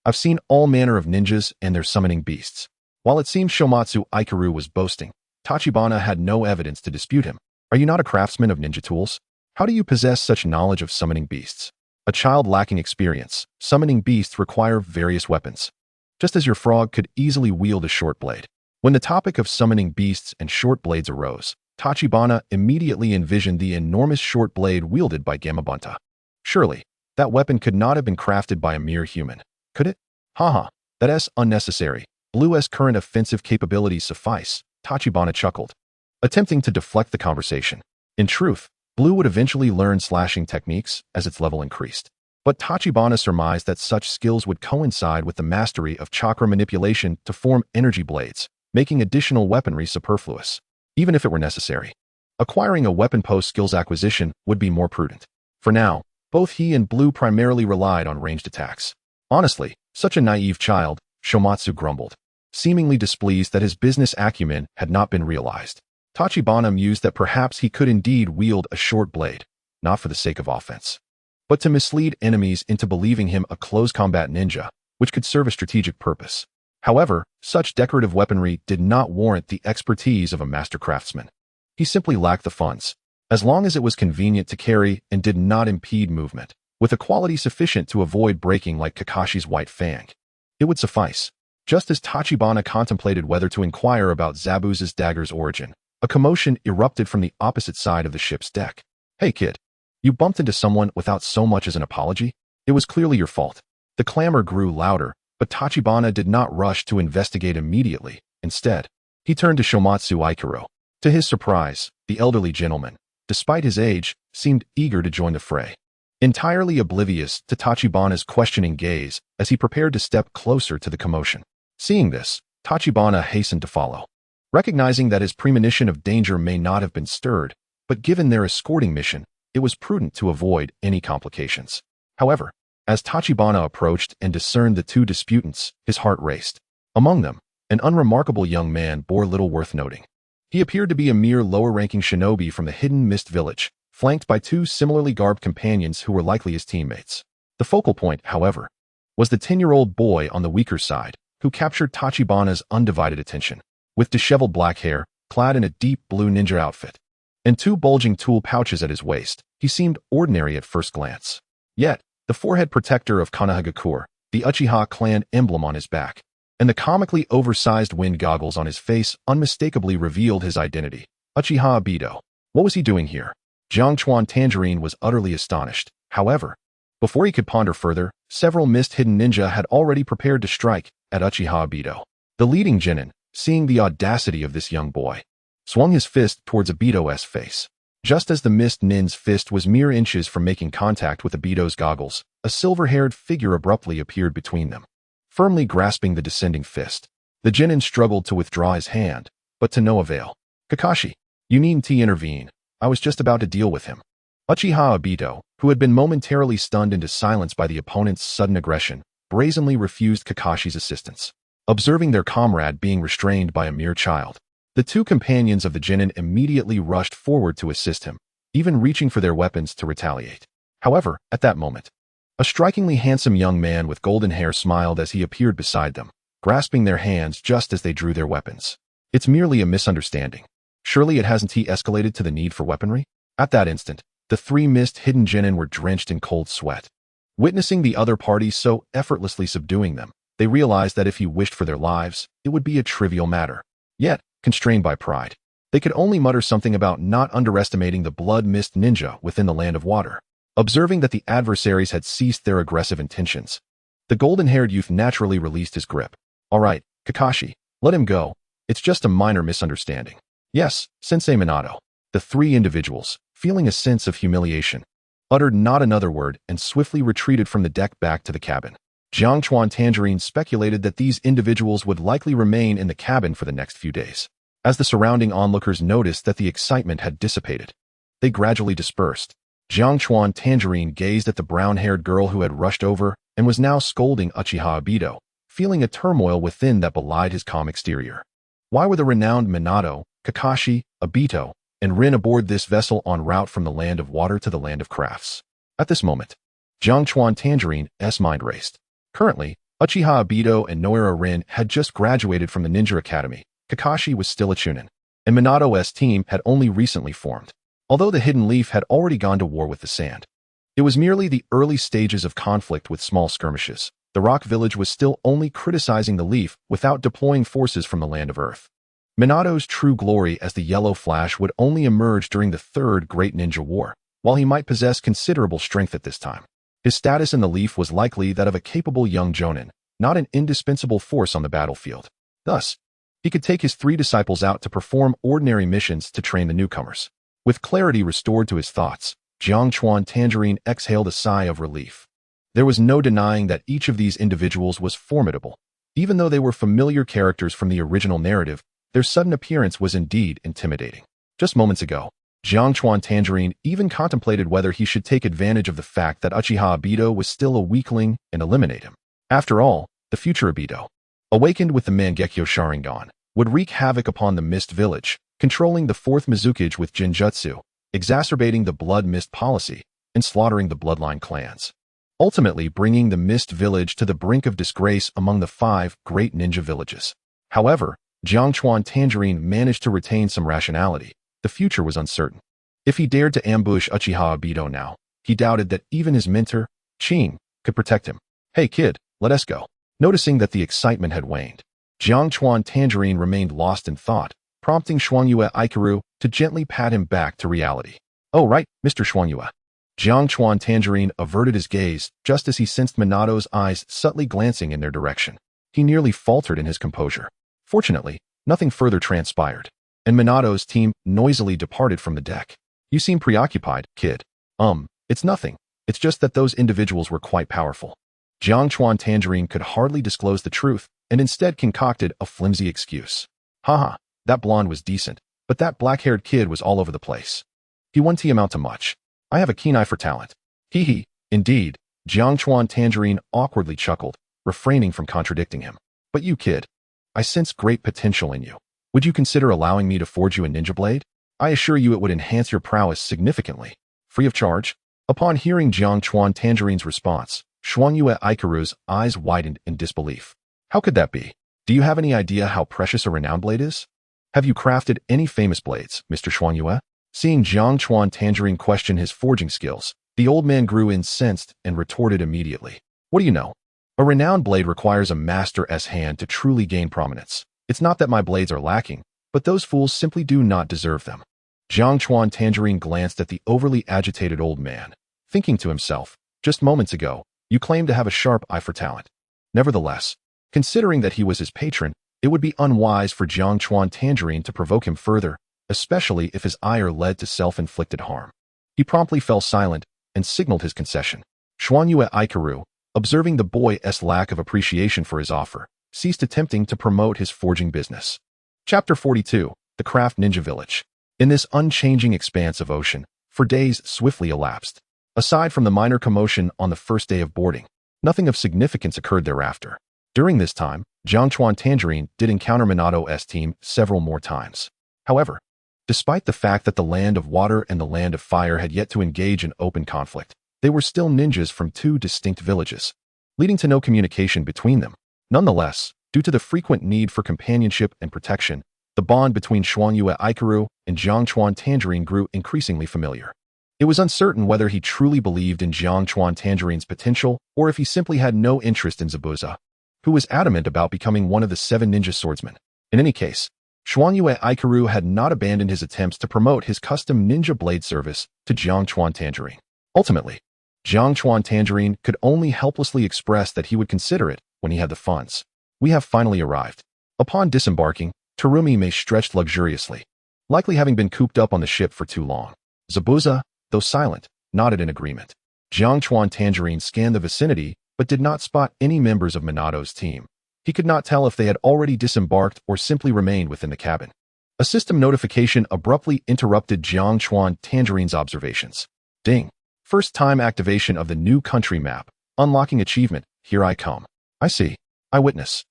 I've seen all manner of ninjas and their summoning beasts. While it seemed Shomatsu Ikaru was boasting, Tachibana had no evidence to dispute him. Are you not a craftsman of ninja tools? How do you possess such knowledge of summoning beasts? A child lacking experience, summoning beasts require various weapons. Just as your frog could easily wield a short blade. When the topic of summoning beasts and short blades arose, Tachibana immediately envisioned the enormous short blade wielded by Gamabunta. Surely, that weapon could not have been crafted by a mere human, could it? Haha, that's unnecessary. Blue's current offensive capabilities suffice, Tachibana chuckled, attempting to deflect the conversation. In truth, Blue would eventually learn slashing techniques as its level increased. But Tachibana surmised that such skills would coincide with the mastery of chakra manipulation to form energy blades, making additional weaponry superfluous, even if it were necessary. Acquiring a weapon post-skills acquisition would be more prudent. For now, both he and Blue primarily relied on ranged attacks. Honestly, such a naive child, Shomatsu grumbled, seemingly displeased that his business acumen had not been realized. Tachibana mused that perhaps he could indeed wield a short blade, not for the sake of offense, but to mislead enemies into believing him a close combat ninja, which could serve a strategic purpose. However, such decorative weaponry did not warrant the expertise of a master craftsman. He simply lacked the funds, as long as it was convenient to carry and did not impede movement, with a quality sufficient to avoid breaking like Kakashi's white fang. It would suffice. Just as Tachibana contemplated whether to inquire about Zabuza's dagger's origin, a commotion erupted from the opposite side of the ship's deck. Hey kid, you bumped into someone without so much as an apology? It was clearly your fault. The clamor grew louder, but Tachibana did not rush to investigate immediately. Instead, he turned to Shomatsu Ikaru. To his surprise, the elderly gentleman, despite his age, seemed eager to join the fray. Entirely oblivious to Tachibana's questioning gaze as he prepared to step closer to the commotion. Seeing this, Tachibana hastened to follow. Recognizing that his premonition of danger may not have been stirred, but given their escorting mission, it was prudent to avoid any complications. However, as Tachibana approached and discerned the two disputants, his heart raced. Among them, an unremarkable young man bore little worth noting. He appeared to be a mere lower-ranking shinobi from the Hidden Mist village, flanked by two similarly garbed companions who were likely his teammates. The focal point, however, was the 10-year-old boy on the weaker side, who captured Tachibana's undivided attention. With disheveled black hair, clad in a deep blue ninja outfit, and two bulging tool pouches at his waist, he seemed ordinary at first glance. Yet, the forehead protector of Konohagakure, the Uchiha clan emblem on his back, and the comically oversized wind goggles on his face unmistakably revealed his identity. Uchiha Abido. What was he doing here? Jiangchuan Tangerine was utterly astonished. However, before he could ponder further, several mist-hidden ninja had already prepared to strike at Uchiha Obito. The leading genin, seeing the audacity of this young boy, swung his fist towards Obito's face. Just as the mist nin's fist was mere inches from making contact with Obito's goggles, a silver-haired figure abruptly appeared between them, firmly grasping the descending fist. The genin struggled to withdraw his hand, but to no avail. Kakashi, you needn't intervene. I was just about to deal with him. Uchiha Obito, who had been momentarily stunned into silence by the opponent's sudden aggression, brazenly refused Kakashi's assistance. Observing their comrade being restrained by a mere child, the two companions of the genin immediately rushed forward to assist him, even reaching for their weapons to retaliate. However, at that moment, a strikingly handsome young man with golden hair smiled as he appeared beside them, grasping their hands just as they drew their weapons. It's merely a misunderstanding. Surely it hasn't escalated to the need for weaponry? At that instant, the three mist-hidden genin were drenched in cold sweat. Witnessing the other party so effortlessly subduing them, they realized that if he wished for their lives, it would be a trivial matter. Yet, constrained by pride, they could only mutter something about not underestimating the blood mist ninja within the land of water. Observing that the adversaries had ceased their aggressive intentions, the golden-haired youth naturally released his grip. All right, Kakashi, let him go. It's just a minor misunderstanding. Yes, Sensei Minato. The three individuals, feeling a sense of humiliation, uttered not another word and swiftly retreated from the deck back to the cabin. Jiang Chuan Tangerine speculated that these individuals would likely remain in the cabin for the next few days. As the surrounding onlookers noticed that the excitement had dissipated, they gradually dispersed. Jiang Chuan Tangerine gazed at the brown-haired girl who had rushed over and was now scolding Uchiha Obito, feeling a turmoil within that belied his calm exterior. Why were the renowned Minato, Kakashi, Obito, and Rin aboard this vessel en route from the land of water to the land of crafts? At this moment, Jiang Chuan Tangerine's mind raced. Currently, Uchiha Obito and Noira Rin had just graduated from the Ninja Academy. Kakashi was still a Chunin, and Minato's team had only recently formed. Although the Hidden Leaf had already gone to war with the sand, it was merely the early stages of conflict with small skirmishes. The Rock Village was still only criticizing the Leaf without deploying forces from the land of Earth. Minato's true glory as the Yellow Flash would only emerge during the Third Great Ninja War, while he might possess considerable strength at this time. His status in the Leaf was likely that of a capable young jonin, not an indispensable force on the battlefield. Thus, he could take his three disciples out to perform ordinary missions to train the newcomers. With clarity restored to his thoughts, Jiang Chuan Tangerine exhaled a sigh of relief. There was no denying that each of these individuals was formidable. Even though they were familiar characters from the original narrative, their sudden appearance was indeed intimidating. Just moments ago, Jiang Chuan Tangerine even contemplated whether he should take advantage of the fact that Uchiha Obito was still a weakling and eliminate him. After all, the future Obito, awakened with the Mangekyo Sharingan, would wreak havoc upon the Mist Village, controlling the fourth Mizukage with Jinjutsu, exacerbating the Blood Mist policy, and slaughtering the bloodline clans, ultimately bringing the Mist Village to the brink of disgrace among the 5 great ninja villages. However, Jiang Chuan Tangerine managed to retain some rationality. The future was uncertain. If he dared to ambush Uchiha Obito now, he doubted that even his mentor, Ching, could protect him. Hey kid, let us go. Noticing that the excitement had waned, Jiang Chuan Tangerine remained lost in thought, prompting Xuangyue Ikaru to gently pat him back to reality. Oh right, Mr. Xuangyue. Jiang Chuan Tangerine averted his gaze just as he sensed Minato's eyes subtly glancing in their direction. He nearly faltered in his composure. Fortunately, nothing further transpired, and Minato's team noisily departed from the deck. You seem preoccupied, kid. It's nothing. It's just that those individuals were quite powerful. Jiang Chuan Tangerine could hardly disclose the truth, and instead concocted a flimsy excuse. Haha, that blonde was decent, but that black-haired kid was all over the place. He wouldn't amount to much. I have a keen eye for talent. Hee hee, indeed, Jiang Chuan Tangerine awkwardly chuckled, refraining from contradicting him. But you kid, I sense great potential in you. Would you consider allowing me to forge you a ninja blade? I assure you it would enhance your prowess significantly. Free of charge? Upon hearing Jiang Chuan Tangerine's response, Xuangyue Ikaru's eyes widened in disbelief. How could that be? Do you have any idea how precious a renowned blade is? Have you crafted any famous blades, Mr. Xuangyue? Seeing Jiang Chuan Tangerine question his forging skills, the old man grew incensed and retorted immediately. What do you know? A renowned blade requires a master's hand to truly gain prominence. It's not that my blades are lacking, but those fools simply do not deserve them. Jiang Chuan Tangerine glanced at the overly agitated old man, thinking to himself, just moments ago, You claim to have a sharp eye for talent. Nevertheless, considering that he was his patron, it would be unwise for Jiang Chuan Tangerine to provoke him further, especially if his ire led to self-inflicted harm. He promptly fell silent and signaled his concession. Xuanyue Ikaru, observing the boy's lack of appreciation for his offer, ceased attempting to promote his forging business. Chapter 42. The Craft Ninja Village. In this unchanging expanse of ocean, for days swiftly elapsed. Aside from the minor commotion on the first day of boarding, nothing of significance occurred thereafter. During this time, Jiang Chuan Tangerine did encounter Minato's team several more times. However, despite the fact that the Land of Water and the Land of Fire had yet to engage in open conflict, they were still ninjas from two distinct villages, leading to no communication between them. Nonetheless, due to the frequent need for companionship and protection, the bond between Xuanyue Ikaru and Jiang Chuan Tangerine grew increasingly familiar. It was uncertain whether he truly believed in Jiang Chuan Tangerine's potential or if he simply had no interest in Zabuza, who was adamant about becoming one of the 7 ninja swordsmen. In any case, Xuanyue Ikaru had not abandoned his attempts to promote his custom ninja blade service to Jiang Chuan Tangerine. Ultimately, Jiang Chuan Tangerine could only helplessly express that he would consider it when he had the funds. We have finally arrived. Upon disembarking, Terumi may stretched luxuriously, likely having been cooped up on the ship for too long. Zabuza, though silent, nodded in agreement. Jiang Chuan Tangerine scanned the vicinity, but did not spot any members of Minato's team. He could not tell if they had already disembarked or simply remained within the cabin. A system notification abruptly interrupted Jiang Chuan Tangerine's observations. Ding. First-time activation of the new country map. Unlocking achievement. Here I come. I see. I witness.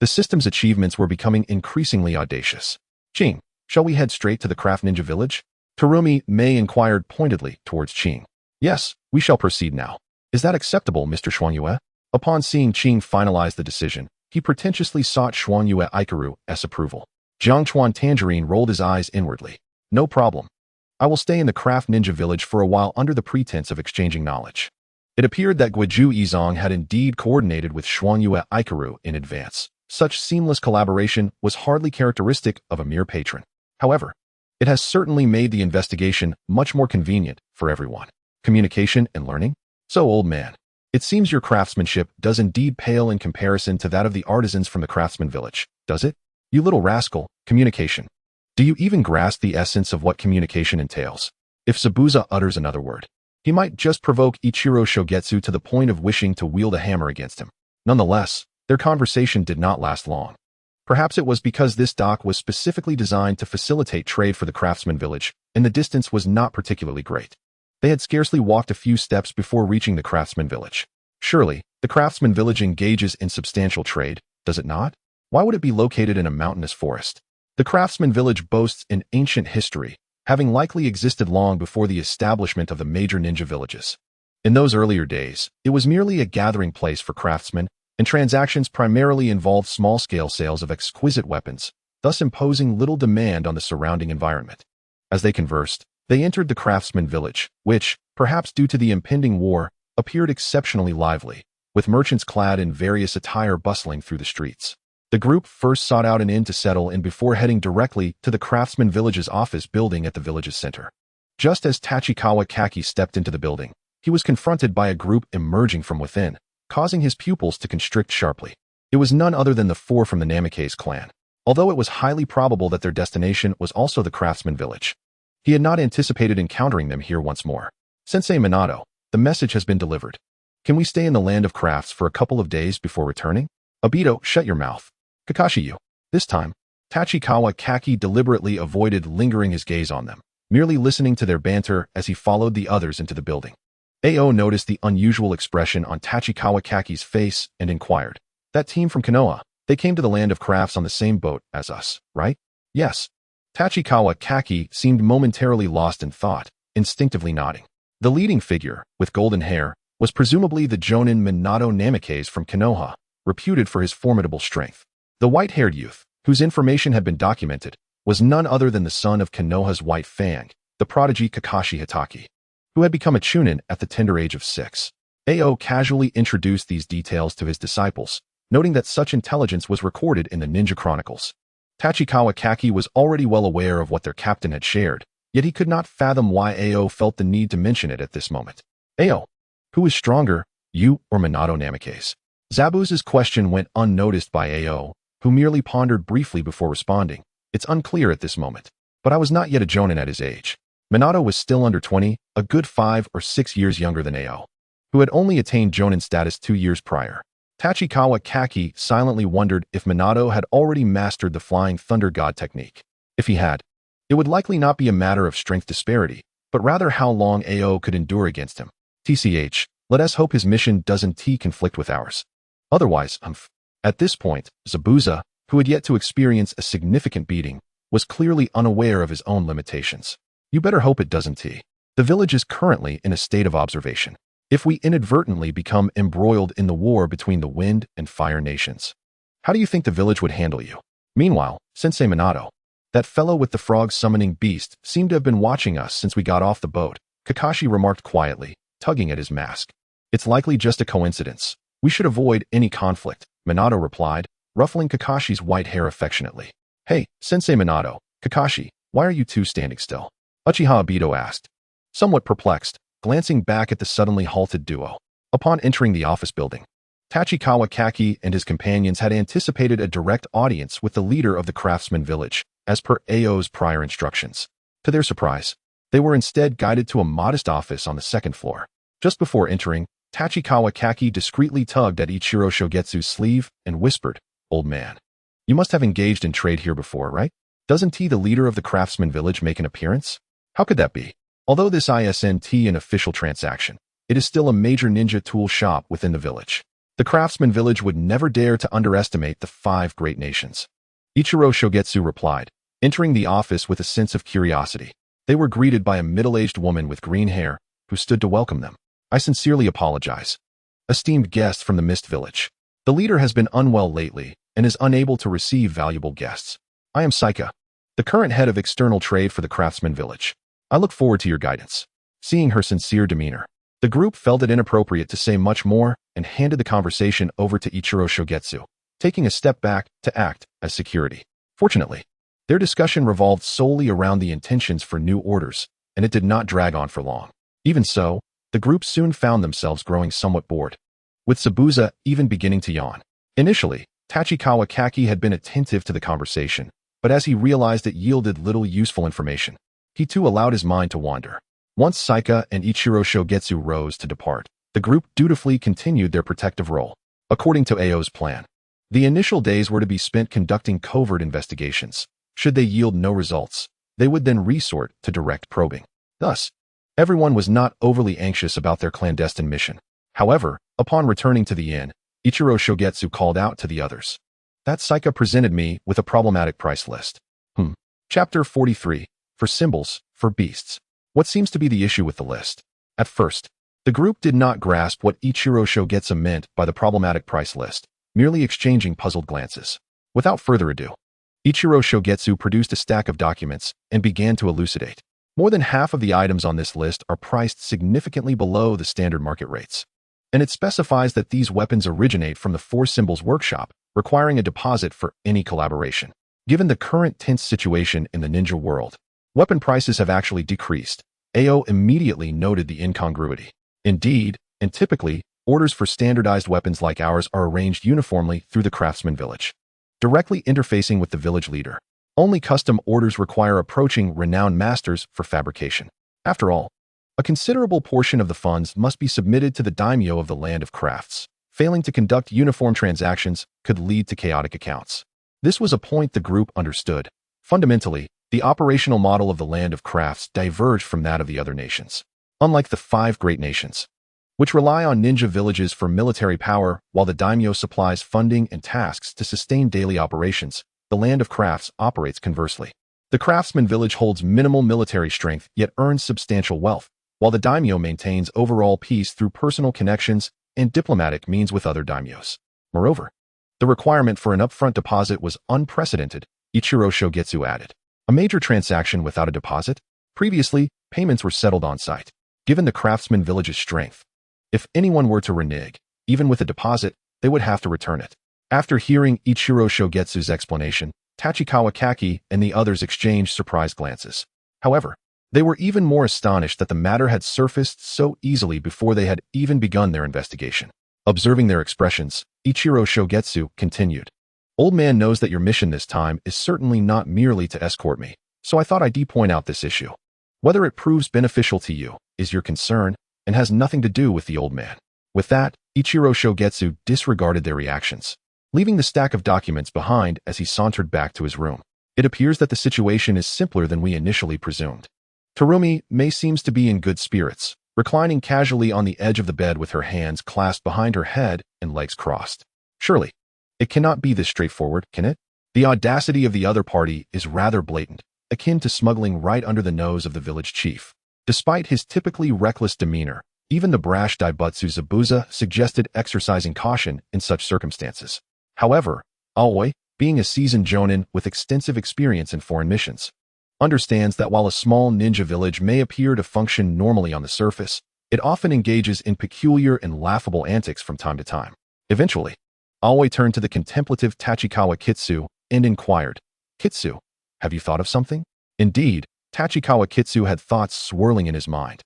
The system's achievements were becoming increasingly audacious. Ching, shall we head straight to the Craft Ninja Village? Terumi May inquired pointedly towards Ching. Yes, we shall proceed now. Is that acceptable, Mr. Xuanyue? Upon seeing Ching finalize the decision, he pretentiously sought Xuanyue Ikaru's approval. Jiang Chuan Tangerine rolled his eyes inwardly. No problem. I will stay in the Craft Ninja Village for a while under the pretense of exchanging knowledge. It appeared that Guiju Yizong had indeed coordinated with Xuanyue Ikaru in advance. Such seamless collaboration was hardly characteristic of a mere patron. However, it has certainly made the investigation much more convenient for everyone. Communication and learning? So, old man, it seems your craftsmanship does indeed pale in comparison to that of the artisans from the craftsman village, does it? You little rascal, communication. Do you even grasp the essence of what communication entails? If Zabuza utters another word, he might just provoke Ichiro Shogetsu to the point of wishing to wield a hammer against him. Nonetheless, their conversation did not last long. Perhaps it was because this dock was specifically designed to facilitate trade for the craftsman village, and the distance was not particularly great. They had scarcely walked a few steps before reaching the craftsman village. Surely, the craftsman village engages in substantial trade, does it not? Why would it be located in a mountainous forest? The craftsman village boasts an ancient history, having likely existed long before the establishment of the major ninja villages. In those earlier days, it was merely a gathering place for craftsmen, and transactions primarily involved small-scale sales of exquisite weapons, thus imposing little demand on the surrounding environment. As they conversed, they entered the craftsman village, which, perhaps due to the impending war, appeared exceptionally lively, with merchants clad in various attire bustling through the streets. The group first sought out an inn to settle in before heading directly to the craftsman village's office building at the village's center. Just as Tachikawa Kaki stepped into the building, he was confronted by a group emerging from within, causing his pupils to constrict sharply. It was none other than the 4 from the Namikaze clan, although it was highly probable that their destination was also the craftsman village. He had not anticipated encountering them here once more. Sensei Minato, the message has been delivered. Can we stay in the land of crafts for a couple of days before returning? Obito, shut your mouth. Kakashi, you. This time, Tachikawa Kaki deliberately avoided lingering his gaze on them, merely listening to their banter as he followed the others into the building. Ao noticed the unusual expression on Tachikawa Kaki's face and inquired, that team from Konoha, they came to the land of crafts on the same boat as us, right? Yes. Tachikawa Kaki seemed momentarily lost in thought, instinctively nodding. The leading figure, with golden hair, was presumably the Jonin Minato Namikaze from Konoha, reputed for his formidable strength. The white-haired youth, whose information had been documented, was none other than the son of Konoha's White Fang, the prodigy Kakashi Hitaki, who had become a chunin at the tender age of 6. Ao casually introduced these details to his disciples, noting that such intelligence was recorded in the Ninja Chronicles. Tachikawa Kaki was already well aware of what their captain had shared, yet he could not fathom why Ao felt the need to mention it at this moment. Ao, who is stronger, You or Minato Namikaze? Zabuza's question went unnoticed by Ao, who merely pondered briefly before responding. It's unclear at this moment. But I was not yet a jonin at his age. Minato was still under 20, a good 5 or 6 years younger than Ao, who had only attained jonin status 2 years prior. Tachikawa Kaki silently wondered if Minato had already mastered the Flying Thunder God technique. If he had, it would likely not be a matter of strength disparity, but rather how long Ao could endure against him. TCH, let us hope his mission doesn't conflict with ours. Otherwise, At this point, Zabuza, who had yet to experience a significant beating, was clearly unaware of his own limitations. You better hope it doesn't. The village is currently in a state of observation. If we inadvertently become embroiled in the war between the wind and fire nations, how do you think the village would handle you? Meanwhile, Sensei Minato, that fellow with the frog-summoning beast, seemed to have been watching us since we got off the boat, Kakashi remarked quietly, tugging at his mask. It's likely just a coincidence. We should avoid any conflict, Minato replied, ruffling Kakashi's white hair affectionately. Hey, Sensei Minato, Kakashi, why are you two standing still? Uchiha Obito asked, somewhat perplexed, glancing back at the suddenly halted duo. Upon entering the office building, Tachikawa Kaki and his companions had anticipated a direct audience with the leader of the craftsman village, as per Ao's prior instructions. To their surprise, they were instead guided to a modest office on the second floor. Just before entering, Tachikawa Kaki discreetly tugged at Ichiro Shogetsu's sleeve and whispered, Old man, you must have engaged in trade here before, right? Doesn't he, the leader of the craftsman village, make an appearance? How could that be? Although this isn't an official transaction, it is still a major ninja tool shop within the village. The craftsman village would never dare to underestimate the 5 great nations. Ichiro Shogetsu replied, entering the office with a sense of curiosity. They were greeted by a middle-aged woman with green hair, who stood to welcome them. I sincerely apologize. Esteemed guests from the Mist Village. The leader has been unwell lately and is unable to receive valuable guests. I am Saika, the current head of external trade for the craftsman village. I look forward to your guidance. Seeing her sincere demeanor, the group felt it inappropriate to say much more and handed the conversation over to Ichiro Shogetsu, taking a step back to act as security. Fortunately, their discussion revolved solely around the intentions for new orders, and it did not drag on for long. Even so, the group soon found themselves growing somewhat bored, with Zabuza even beginning to yawn. Initially, Tachikawa Kaki had been attentive to the conversation, but as he realized it yielded little useful information, he too allowed his mind to wander. Once Saika and Ichiro Shogetsu rose to depart, the group dutifully continued their protective role. According to Ao's plan, the initial days were to be spent conducting covert investigations. Should they yield no results, they would then resort to direct probing. Thus, everyone was not overly anxious about their clandestine mission. However, upon returning to the inn, Ichiro Shogetsu called out to the others. That Saika presented me with a problematic price list. Chapter 43. For symbols, for beasts. What seems to be the issue with the list? At first, the group did not grasp what Ichiro Shogetsu meant by the problematic price list, merely exchanging puzzled glances. Without further ado, Ichiro Shogetsu produced a stack of documents and began to elucidate. More than half of the items on this list are priced significantly below the standard market rates, and it specifies that these weapons originate from the Four Symbols Workshop, requiring a deposit for any collaboration. Given the current tense situation in the ninja world, weapon prices have actually decreased. Ao immediately noted the incongruity. Indeed, and typically, orders for standardized weapons like ours are arranged uniformly through the craftsman village, directly interfacing with the village leader. Only custom orders require approaching renowned masters for fabrication. After all, a considerable portion of the funds must be submitted to the daimyo of the land of crafts. Failing to conduct uniform transactions could lead to chaotic accounts. This was a point the group understood. Fundamentally, the operational model of the land of crafts diverged from that of the other nations. Unlike the 5 great nations, which rely on ninja villages for military power while the daimyo supplies funding and tasks to sustain daily operations, the land of crafts operates conversely. The craftsman village holds minimal military strength yet earns substantial wealth, while the daimyo maintains overall peace through personal connections and diplomatic means with other daimyos. Moreover, the requirement for an upfront deposit was unprecedented, Ichiro Shogetsu added. A major transaction without a deposit? Previously, payments were settled on site. Given the craftsman village's strength, if anyone were to renege, even with a deposit, they would have to return it. After hearing Ichiro Shogetsu's explanation, Tachikawa Kaki and the others exchanged surprised glances. However, They were even more astonished that the matter had surfaced so easily before they had even begun their investigation. Observing their expressions, Ichiro Shogetsu continued. Old man knows that your mission this time is certainly not merely to escort me, so I thought I'd point out this issue. Whether it proves beneficial to you is your concern and has nothing to do with the old man. With that, Ichiro Shogetsu disregarded their reactions, leaving the stack of documents behind as he sauntered back to his room. It appears that the situation is simpler than we initially presumed. Terumi May seems to be in good spirits, reclining casually on the edge of the bed with her hands clasped behind her head and legs crossed. Surely, it cannot be this straightforward, can it? The audacity of the other party is rather blatant, akin to smuggling right under the nose of the village chief. Despite his typically reckless demeanor, even the brash Daibutsu Zabuza suggested exercising caution in such circumstances. However, Aoi, being a seasoned jonin with extensive experience in foreign missions, understands that while a small ninja village may appear to function normally on the surface, it often engages in peculiar and laughable antics from time to time. Eventually, Aoi turned to the contemplative Tachikawa Kitsu and inquired, "Kitsu, have you thought of something?" Indeed, Tachikawa Kitsu had thoughts swirling in his mind,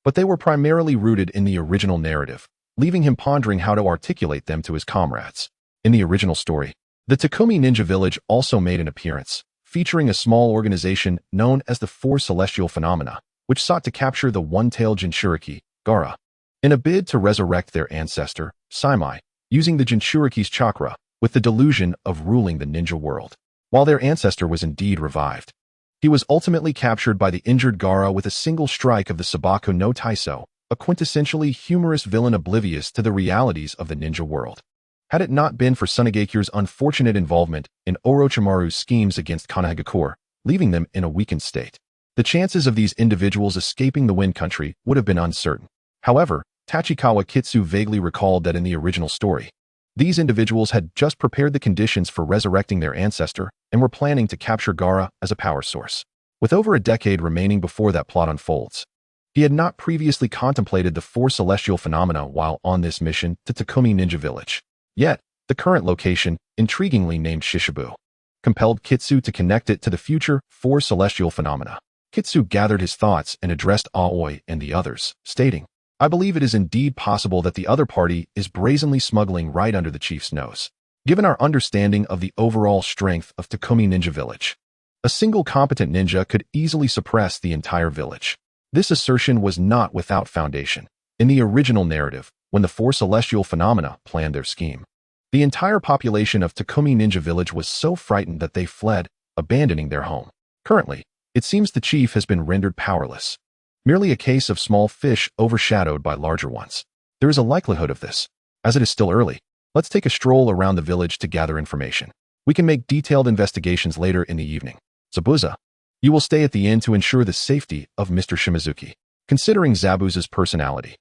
but they were primarily rooted in the original narrative, leaving him pondering how to articulate them to his comrades. In the original story, the Takumi Ninja Village also made an appearance, featuring a small organization known as the Four Celestial Phenomena, which sought to capture the one-tailed Jinchuriki, Gaara, in a bid to resurrect their ancestor, Saimai, using the Jinchuriki's chakra, with the delusion of ruling the ninja world. While their ancestor was indeed revived, he was ultimately captured by the injured Gaara with a single strike of the Sabako no Taiso, a quintessentially humorous villain oblivious to the realities of the ninja world. Had it not been for Tsunegakure's unfortunate involvement in Orochimaru's schemes against Konohagakure, leaving them in a weakened state, the chances of these individuals escaping the Wind Country would have been uncertain. However, Tachikawa Kitsu vaguely recalled that in the original story, these individuals had just prepared the conditions for resurrecting their ancestor and were planning to capture Gaara as a power source. With over a decade remaining before that plot unfolds, he had not previously contemplated the Four Celestial Phenomena while on this mission to Takumi Ninja Village. Yet, the current location, intriguingly named Shishibu, compelled Kitsu to connect it to the future Four Celestial Phenomena. Kitsu gathered his thoughts and addressed Aoi and the others, stating, "I believe it is indeed possible that the other party is brazenly smuggling right under the chief's nose. Given our understanding of the overall strength of Takumi Ninja Village, a single competent ninja could easily suppress the entire village." This assertion was not without foundation. In the original narrative, when the Four Celestial Phenomena planned their scheme, the entire population of Takumi Ninja Village was so frightened that they fled, abandoning their home. Currently, it seems the chief has been rendered powerless. Merely a case of small fish overshadowed by larger ones. There is a likelihood of this. As it is still early, let's take a stroll around the village to gather information. We can make detailed investigations later in the evening. Zabuza, you will stay at the inn to ensure the safety of Mr. Shimazuki. Considering Zabuza's personality,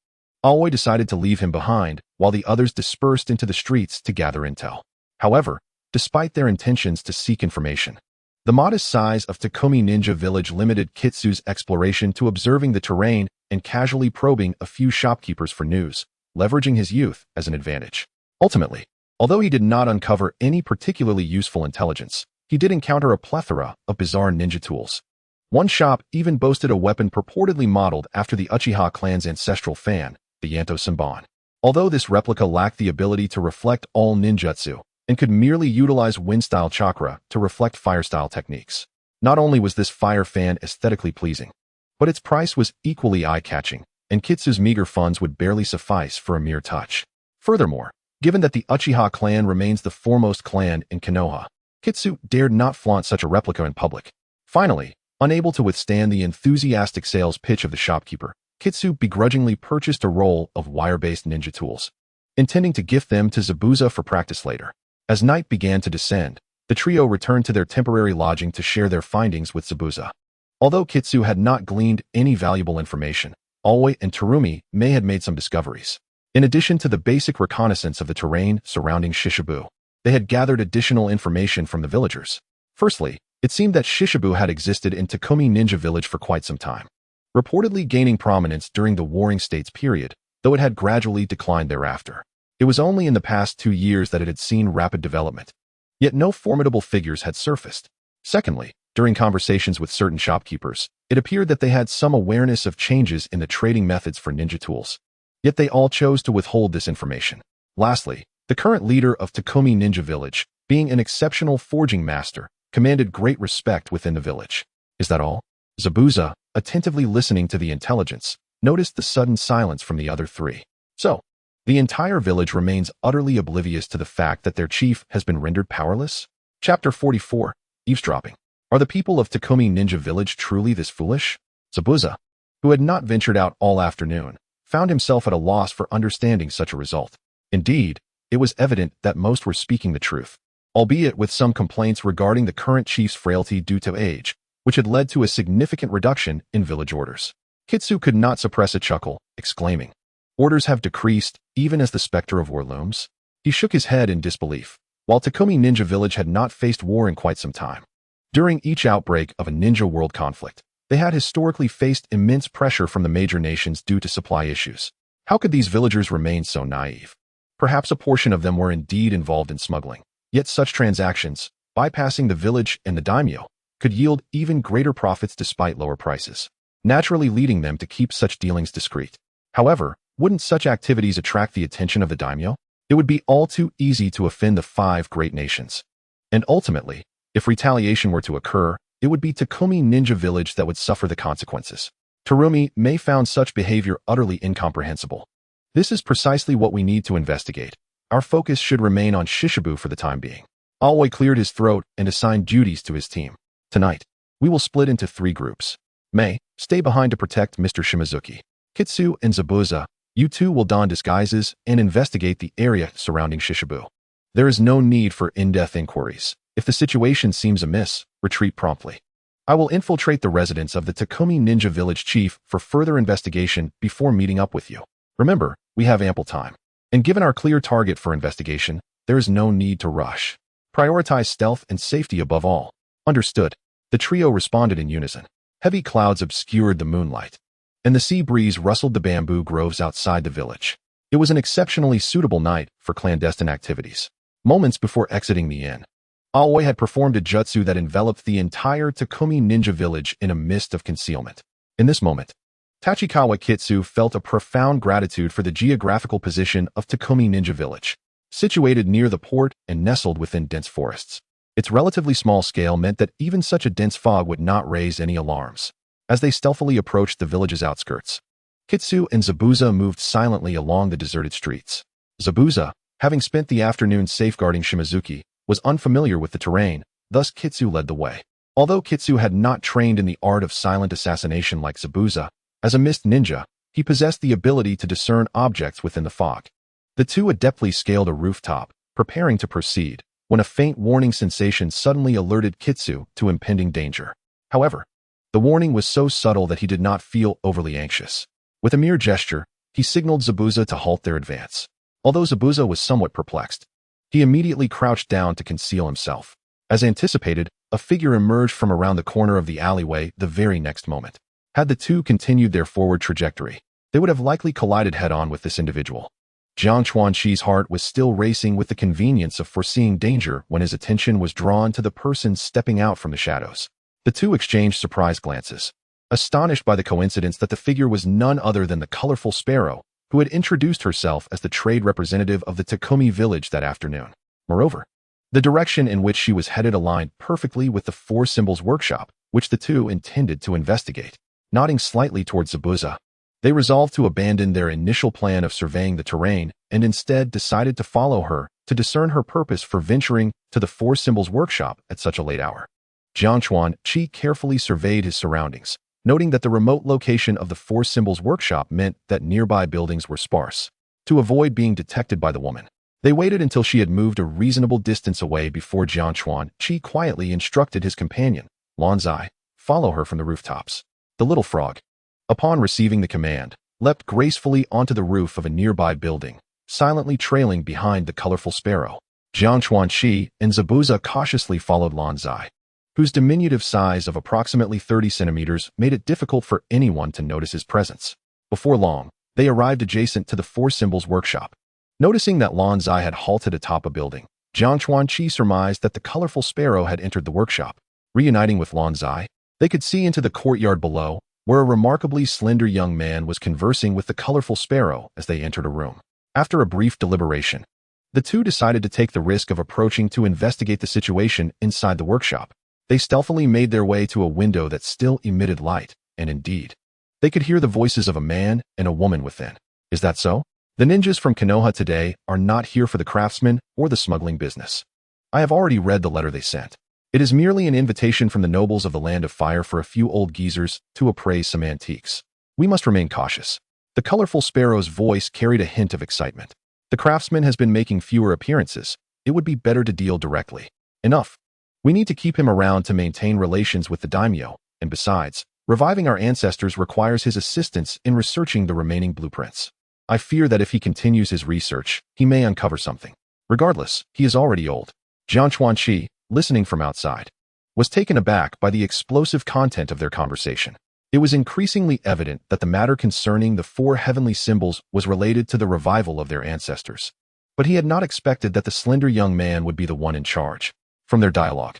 Aoi decided to leave him behind while the others dispersed into the streets to gather intel. However, despite their intentions to seek information, the modest size of Takumi Ninja Village limited Kitsu's exploration to observing the terrain and casually probing a few shopkeepers for news, leveraging his youth as an advantage. Ultimately, although he did not uncover any particularly useful intelligence, he did encounter a plethora of bizarre ninja tools. One shop even boasted a weapon purportedly modeled after the Uchiha clan's ancestral fan, the Yanto Senbon. Although this replica lacked the ability to reflect all ninjutsu and could merely utilize wind-style chakra to reflect fire-style techniques. Not only was this fire fan aesthetically pleasing, but its price was equally eye-catching, and Kitsu's meager funds would barely suffice for a mere touch. Furthermore, given that the Uchiha clan remains the foremost clan in Konoha, Kitsu dared not flaunt such a replica in public. Finally, unable to withstand the enthusiastic sales pitch of the shopkeeper, Kitsu begrudgingly purchased a roll of wire-based ninja tools, intending to gift them to Zabuza for practice later. As night began to descend, the trio returned to their temporary lodging to share their findings with Zabuza. Although Kitsu had not gleaned any valuable information, Aoi and Terumi May had made some discoveries. In addition to the basic reconnaissance of the terrain surrounding Shishibu, they had gathered additional information from the villagers. Firstly, it seemed that Shishibu had existed in Takumi Ninja Village for quite some time, reportedly gaining prominence during the Warring States period, though it had gradually declined thereafter. It was only in the past 2 years that it had seen rapid development, yet no formidable figures had surfaced. Secondly, During conversations with certain shopkeepers, it appeared that they had some awareness of changes in the trading methods for ninja tools. Yet they all chose to withhold this information. Lastly, the current leader of Takumi Ninja Village, being an exceptional forging master, commanded great respect within the village. Is that all? Zabuza, attentively listening to the intelligence, noticed the sudden silence from the other three. So, the entire village remains utterly oblivious to the fact that their chief has been rendered powerless? Chapter 44. Eavesdropping. Are the people of Takumi Ninja Village truly this foolish? Zabuza, who had not ventured out all afternoon, found himself at a loss for understanding such a result. Indeed, it was evident that most were speaking the truth, albeit with some complaints regarding the current chief's frailty due to age, which had led to a significant reduction in village orders. Kitsu could not suppress a chuckle, exclaiming, "Orders have decreased, even as the specter of war looms?" He shook his head in disbelief. While Takumi Ninja Village had not faced war in quite some time, during each outbreak of a ninja world conflict, they had historically faced immense pressure from the major nations due to supply issues. How could these villagers remain so naive? Perhaps a portion of them were indeed involved in smuggling. Yet such transactions, bypassing the village and the daimyo, could yield even greater profits despite lower prices, naturally leading them to keep such dealings discreet. However, wouldn't such activities attract the attention of the daimyo? It would be all too easy to offend the five great nations. And ultimately, if retaliation were to occur, it would be Takumi Ninja Village that would suffer the consequences. Terumi May found such behavior utterly incomprehensible. This is precisely what we need to investigate. Our focus should remain on Shishibu for the time being. Aoi cleared his throat and assigned duties to his team. Tonight, we will split into 3 groups. May, stay behind to protect Mr. Shimazuki. Kitsu and Zabuza, you two will don disguises and investigate the area surrounding Shishibu. There is no need for in-depth inquiries. If the situation seems amiss, retreat promptly. I will infiltrate the residence of the Takumi Ninja Village chief for further investigation before meeting up with you. Remember, we have ample time. And given our clear target for investigation, there is no need to rush. Prioritize stealth and safety above all. Understood. The trio responded in unison. Heavy clouds obscured the moonlight, and the sea breeze rustled the bamboo groves outside the village. It was an exceptionally suitable night for clandestine activities. Moments before exiting the inn, Aoi had performed a jutsu that enveloped the entire Takumi Ninja Village in a mist of concealment. In this moment, Tachikawa Kitsu felt a profound gratitude for the geographical position of Takumi Ninja Village, situated near the port and nestled within dense forests. Its relatively small scale meant that even such a dense fog would not raise any alarms. As they stealthily approached the village's outskirts, Kitsu and Zabuza moved silently along the deserted streets. Zabuza, having spent the afternoon safeguarding Shimazuki, was unfamiliar with the terrain, thus Kitsu led the way. Although Kitsu had not trained in the art of silent assassination like Zabuza, as a mist ninja, he possessed the ability to discern objects within the fog. The two adeptly scaled a rooftop, preparing to proceed, when a faint warning sensation suddenly alerted Kitsu to impending danger. However, the warning was so subtle that he did not feel overly anxious. With a mere gesture, he signaled Zabuza to halt their advance. Although Zabuza was somewhat perplexed, he immediately crouched down to conceal himself. As anticipated, a figure emerged from around the corner of the alleyway the very next moment. Had the two continued their forward trajectory, they would have likely collided head-on with this individual. Jiang Chuanqi's heart was still racing with the convenience of foreseeing danger when his attention was drawn to the person stepping out from the shadows. The two exchanged surprised glances, astonished by the coincidence that the figure was none other than the colorful sparrow, who had introduced herself as the trade representative of the Takumi village that afternoon. Moreover, the direction in which she was headed aligned perfectly with the Four Symbols workshop, which the two intended to investigate. Nodding slightly towards Zabuza, they resolved to abandon their initial plan of surveying the terrain and instead decided to follow her to discern her purpose for venturing to the Four Symbols workshop at such a late hour. Jiang Chuanqi carefully surveyed his surroundings, noting that the remote location of the Four Symbols workshop meant that nearby buildings were sparse. To avoid being detected by the woman, they waited until she had moved a reasonable distance away before Jiang Chuanqi quietly instructed his companion, Lanzai, follow her from the rooftops. The little frog, upon receiving the command, leapt gracefully onto the roof of a nearby building, silently trailing behind the colorful sparrow. Jiang Chuanqi and Zabuza cautiously followed Lanzai, whose diminutive size of approximately 30 centimeters made it difficult for anyone to notice his presence. Before long, they arrived adjacent to the Four Symbols workshop. Noticing that Lanzai had halted atop a building, Jiang Chuanqi surmised that the colorful sparrow had entered the workshop. Reuniting with Lan Zai, they could see into the courtyard below, where a remarkably slender young man was conversing with the colorful sparrow as they entered a room. After a brief deliberation, the two decided to take the risk of approaching to investigate the situation inside the workshop. They stealthily made their way to a window that still emitted light, and indeed, they could hear the voices of a man and a woman within. Is that so? The ninjas from Konoha today are not here for the craftsmen or the smuggling business. I have already read the letter they sent. It is merely an invitation from the nobles of the Land of Fire for a few old geezers to appraise some antiques. We must remain cautious. The colorful sparrow's voice carried a hint of excitement. The craftsman has been making fewer appearances. It would be better to deal directly. Enough. We need to keep him around to maintain relations with the daimyo, and besides, reviving our ancestors requires his assistance in researching the remaining blueprints. I fear that if he continues his research, he may uncover something. Regardless, he is already old. Jiang Chuanqi, listening from outside, was taken aback by the explosive content of their conversation. It was increasingly evident that the matter concerning the four heavenly symbols was related to the revival of their ancestors. But he had not expected that the slender young man would be the one in charge. From their dialogue,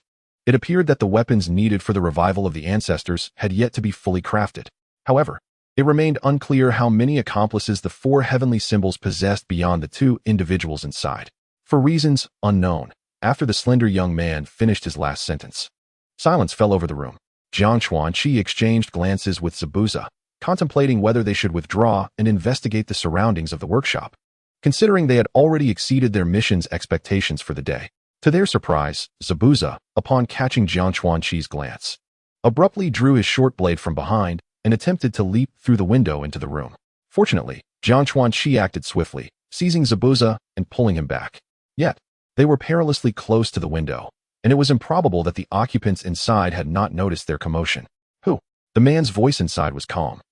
it appeared that the weapons needed for the revival of the ancestors had yet to be fully crafted. However, it remained unclear how many accomplices the four heavenly symbols possessed beyond the two individuals inside. For reasons unknown, after the slender young man finished his last sentence, silence fell over the room. Jiang Chuanqi exchanged glances with Zabuza, contemplating whether they should withdraw and investigate the surroundings of the workshop, considering they had already exceeded their mission's expectations for the day. To their surprise, Zabuza, upon catching Jiang Chuanqi's glance, abruptly drew his short blade from behind and attempted to leap through the window into the room. Fortunately, Jiang Chuanqi acted swiftly, seizing Zabuza and pulling him back. Yet, they were perilously close to the window, and it was improbable that the occupants inside had not noticed their commotion. Who? The man's voice inside was calm.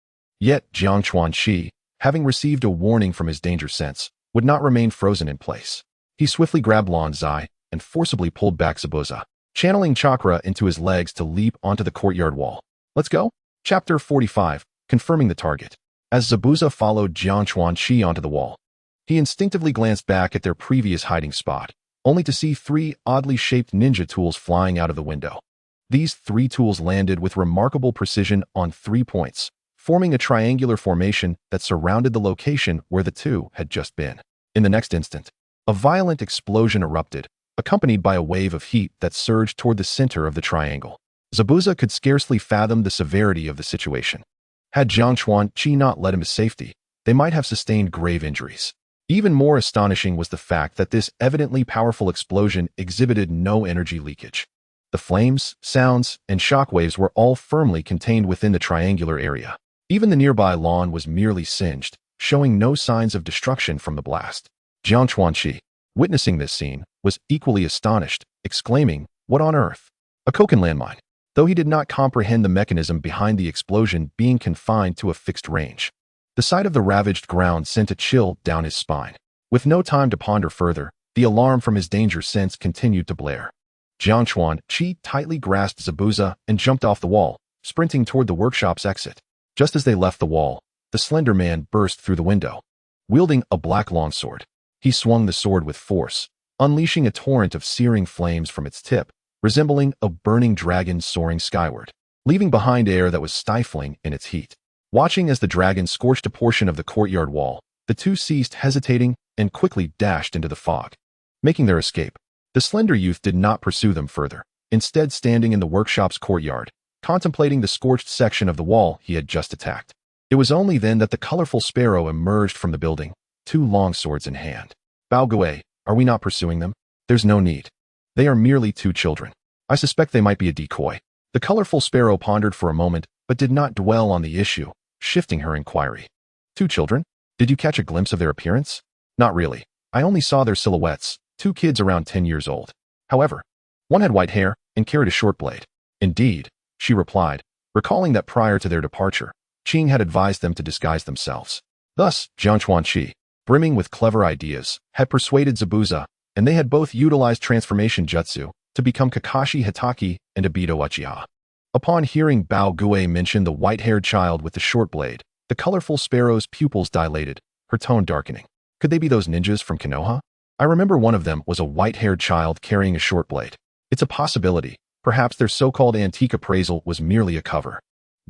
Yet Jiang Chuanqi, having received a warning from his danger sense, would not remain frozen in place. He swiftly grabbed Lan Zai and forcibly pulled back Zabuza, channeling chakra into his legs to leap onto the courtyard wall. Let's go? Chapter 45, Confirming the Target. As Zabuza followed Jiang Chuanqi onto the wall, he instinctively glanced back at their previous hiding spot, only to see three oddly shaped ninja tools flying out of the window. These three tools landed with remarkable precision on 3 points, forming a triangular formation that surrounded the location where the two had just been. In the next instant, a violent explosion erupted, accompanied by a wave of heat that surged toward the center of the triangle. Zabuza could scarcely fathom the severity of the situation. Had Jiang Chuanqi not led him to safety, they might have sustained grave injuries. Even more astonishing was the fact that this evidently powerful explosion exhibited no energy leakage. The flames, sounds, and shockwaves were all firmly contained within the triangular area. Even the nearby lawn was merely singed, showing no signs of destruction from the blast. Jiang Chuanqi, witnessing this scene, was equally astonished, exclaiming, "What on earth?" A Koken landmine. Though he did not comprehend the mechanism behind the explosion being confined to a fixed range, the sight of the ravaged ground sent a chill down his spine. With no time to ponder further, the alarm from his danger sense continued to blare. Jiang Chuanqi tightly grasped Zabuza and jumped off the wall, sprinting toward the workshop's exit. Just as they left the wall, the slender man burst through the window. Wielding a black longsword, he swung the sword with force, unleashing a torrent of searing flames from its tip, resembling a burning dragon soaring skyward, leaving behind air that was stifling in its heat. Watching as the dragon scorched a portion of the courtyard wall, the two ceased hesitating and quickly dashed into the fog. Making their escape, the slender youth did not pursue them further, instead standing in the workshop's courtyard, contemplating the scorched section of the wall he had just attacked. It was only then that the colorful sparrow emerged from the building, 2 long swords in hand. "Bao Gui, are we not pursuing them? There's no need. They are merely 2 children. I suspect they might be a decoy." The colorful sparrow pondered for a moment, but did not dwell on the issue, shifting her inquiry. "2 children? Did you catch a glimpse of their appearance?" "Not really. I only saw their silhouettes, 2 kids around 10 years old. However, one had white hair and carried a short blade." "Indeed," she replied, recalling that prior to their departure, Qing had advised them to disguise themselves. Thus, Jiang Chuanqi, brimming with clever ideas, had persuaded Zabuza, and they had both utilized transformation jutsu to become Kakashi Hitaki and Obito Uchiha. Upon hearing Bao Gui mention the white-haired child with the short blade, the colorful sparrow's pupils dilated, her tone darkening. Could they be those ninjas from Konoha? I remember one of them was a white-haired child carrying a short blade. It's a possibility, Perhaps their so-called antique appraisal was merely a cover.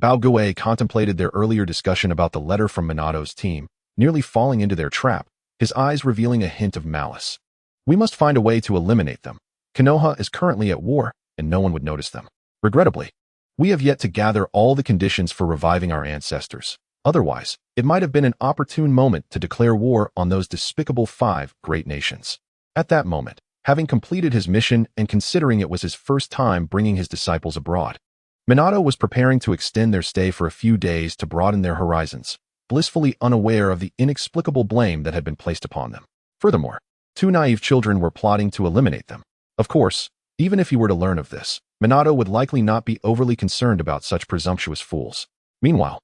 Bao Gui contemplated their earlier discussion about the letter from Minato's team, nearly falling into their trap, his eyes revealing a hint of malice. We must find a way to eliminate them. Konoha is currently at war, and no one would notice them. Regrettably, we have yet to gather all the conditions for reviving our ancestors. Otherwise, it might have been an opportune moment to declare war on those despicable 5 great nations. At that moment, having completed his mission and considering it was his first time bringing his disciples abroad, Minato was preparing to extend their stay for a few days to broaden their horizons, blissfully unaware of the inexplicable blame that had been placed upon them. Furthermore, 2 naive children were plotting to eliminate them. Of course, even if he were to learn of this, Minato would likely not be overly concerned about such presumptuous fools. Meanwhile,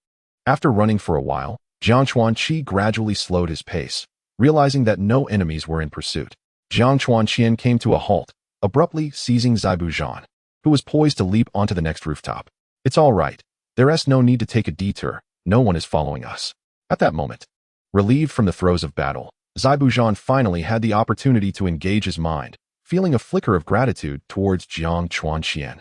after running for a while, Jiang Chuanqi gradually slowed his pace, realizing that no enemies were in pursuit. Jiang Chuanqian came to a halt, abruptly seizing Zabuza, who was poised to leap onto the next rooftop. It's all right. There's no need to take a detour. No one is following us. At that moment, relieved from the throes of battle, Zabuza finally had the opportunity to engage his mind, feeling a flicker of gratitude towards Jiang Chuanqian,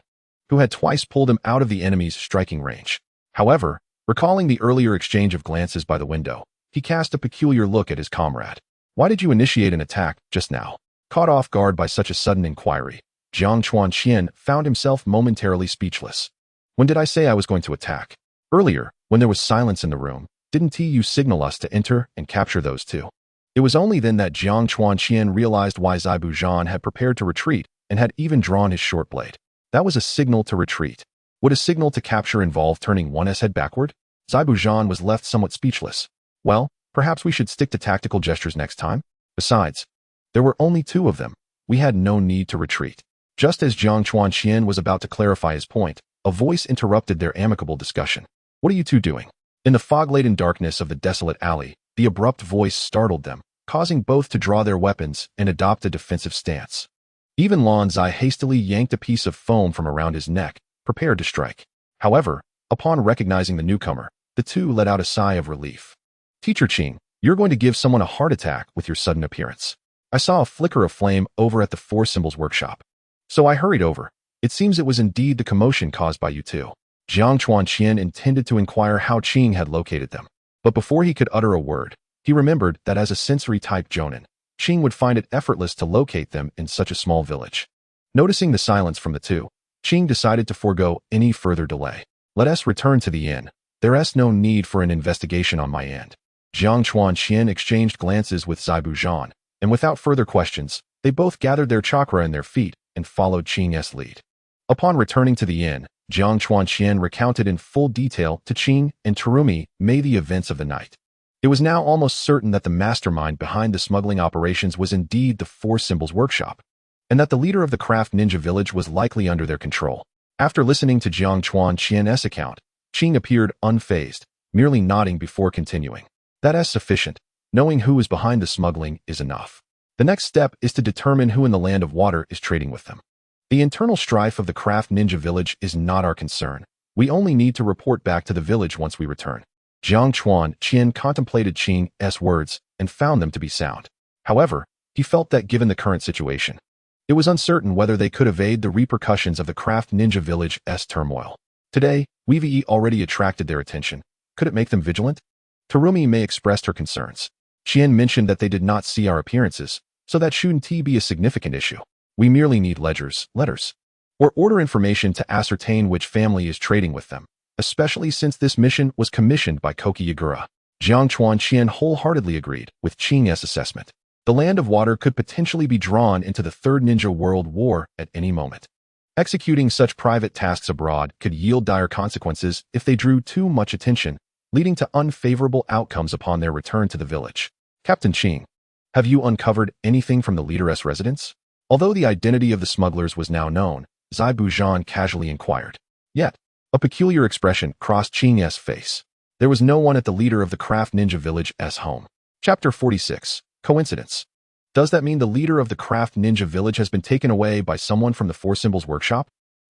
who had twice pulled him out of the enemy's striking range. However, recalling the earlier exchange of glances by the window, he cast a peculiar look at his comrade. Why did you initiate an attack just now? Caught off guard by such a sudden inquiry, Jiang Chuanqian found himself momentarily speechless. When did I say I was going to attack? Earlier, when there was silence in the room, didn't you signal us to enter and capture those 2? It was only then that Jiang Chuanqian realized why Zabuza had prepared to retreat and had even drawn his short blade. That was a signal to retreat. Would a signal to capture involve turning one's head backward? Zabuza was left somewhat speechless. Well, perhaps we should stick to tactical gestures next time? Besides, there were only 2 of them. We had no need to retreat. Just as Jiang Chuanqian was about to clarify his point, a voice interrupted their amicable discussion. What are you 2 doing? In the fog-laden darkness of the desolate alley, the abrupt voice startled them, causing both to draw their weapons and adopt a defensive stance. Even Lan Zai hastily yanked a piece of foam from around his neck, prepared to strike. However, upon recognizing the newcomer, the 2 let out a sigh of relief. Teacher Qing, you're going to give someone a heart attack with your sudden appearance. I saw a flicker of flame over at the 4 Symbols workshop. So I hurried over. It seems it was indeed the commotion caused by you 2. Jiang Chuanqian intended to inquire how Qing had located them. But before he could utter a word, he remembered that as a sensory-type Jonin, Qing would find it effortless to locate them in such a small village. Noticing the silence from the 2, Qing decided to forego any further delay. Let us return to the inn. There's no need for an investigation on my end. Jiang Chuanqian exchanged glances with Zabuza, and without further questions, they both gathered their chakra in their feet and followed Qing's lead. Upon returning to the inn, Jiang Chuanqian recounted in full detail to Qing and Terumi the events of the night. It was now almost certain that the mastermind behind the smuggling operations was indeed the 4 Symbols workshop, and that the leader of the craft ninja village was likely under their control. After listening to Jiang Chuanqian's account, Qing appeared unfazed, merely nodding before continuing. That's sufficient. Knowing who is behind the smuggling is enough. The next step is to determine who in the Land of Water is trading with them. The internal strife of the craft ninja village is not our concern. We only need to report back to the village once we return. Jiang Chuanqian contemplated Qing's words and found them to be sound. However, he felt that given the current situation, it was uncertain whether they could evade the repercussions of the craft ninja village's turmoil. Today, Weavie already attracted their attention. Could it make them vigilant? Terumi expressed her concerns. Qian mentioned that they did not see our appearances, so that shouldn't be a significant issue. We merely need letters, or order information to ascertain which family is trading with them, especially since this mission was commissioned by Koki Yagura. Jiang Chuanqian wholeheartedly agreed with Qing's assessment. The Land of Water could potentially be drawn into the Third Ninja World War at any moment. Executing such private tasks abroad could yield dire consequences if they drew too much attention, leading to unfavorable outcomes upon their return to the village. Captain Qing, have you uncovered anything from the leader's residence? Although the identity of the smugglers was now known, Zabuza casually inquired. Yet, a peculiar expression crossed Qing's face. There was no one at the leader of the craft ninja village's home. Chapter 46. Coincidence. Does that mean the leader of the craft ninja village has been taken away by someone from the 4 Symbols workshop?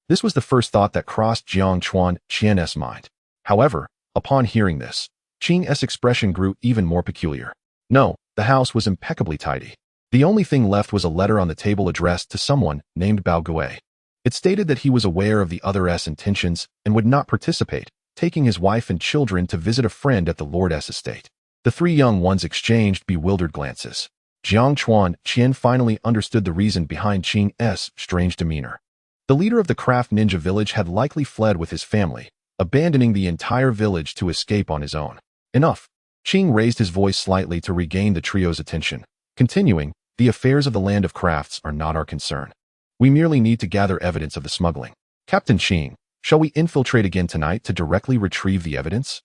This was the first thought that crossed Jiang Chuanqian's mind. However, upon hearing this, Qing's expression grew even more peculiar. No, the house was impeccably tidy. The only thing left was a letter on the table addressed to someone named Bao Gui. It stated that he was aware of the other's intentions and would not participate, taking his wife and children to visit a friend at the Lord's estate. The three young ones exchanged bewildered glances. Jiang Qian finally understood the reason behind Qing's strange demeanor. The leader of the craft ninja village had likely fled with his family, abandoning the entire village to escape on his own. Enough. Qing raised his voice slightly to regain the trio's attention, continuing, "The affairs of the land of crafts are not our concern. We merely need to gather evidence of the smuggling. Captain Qing, shall we infiltrate again tonight to directly retrieve the evidence?"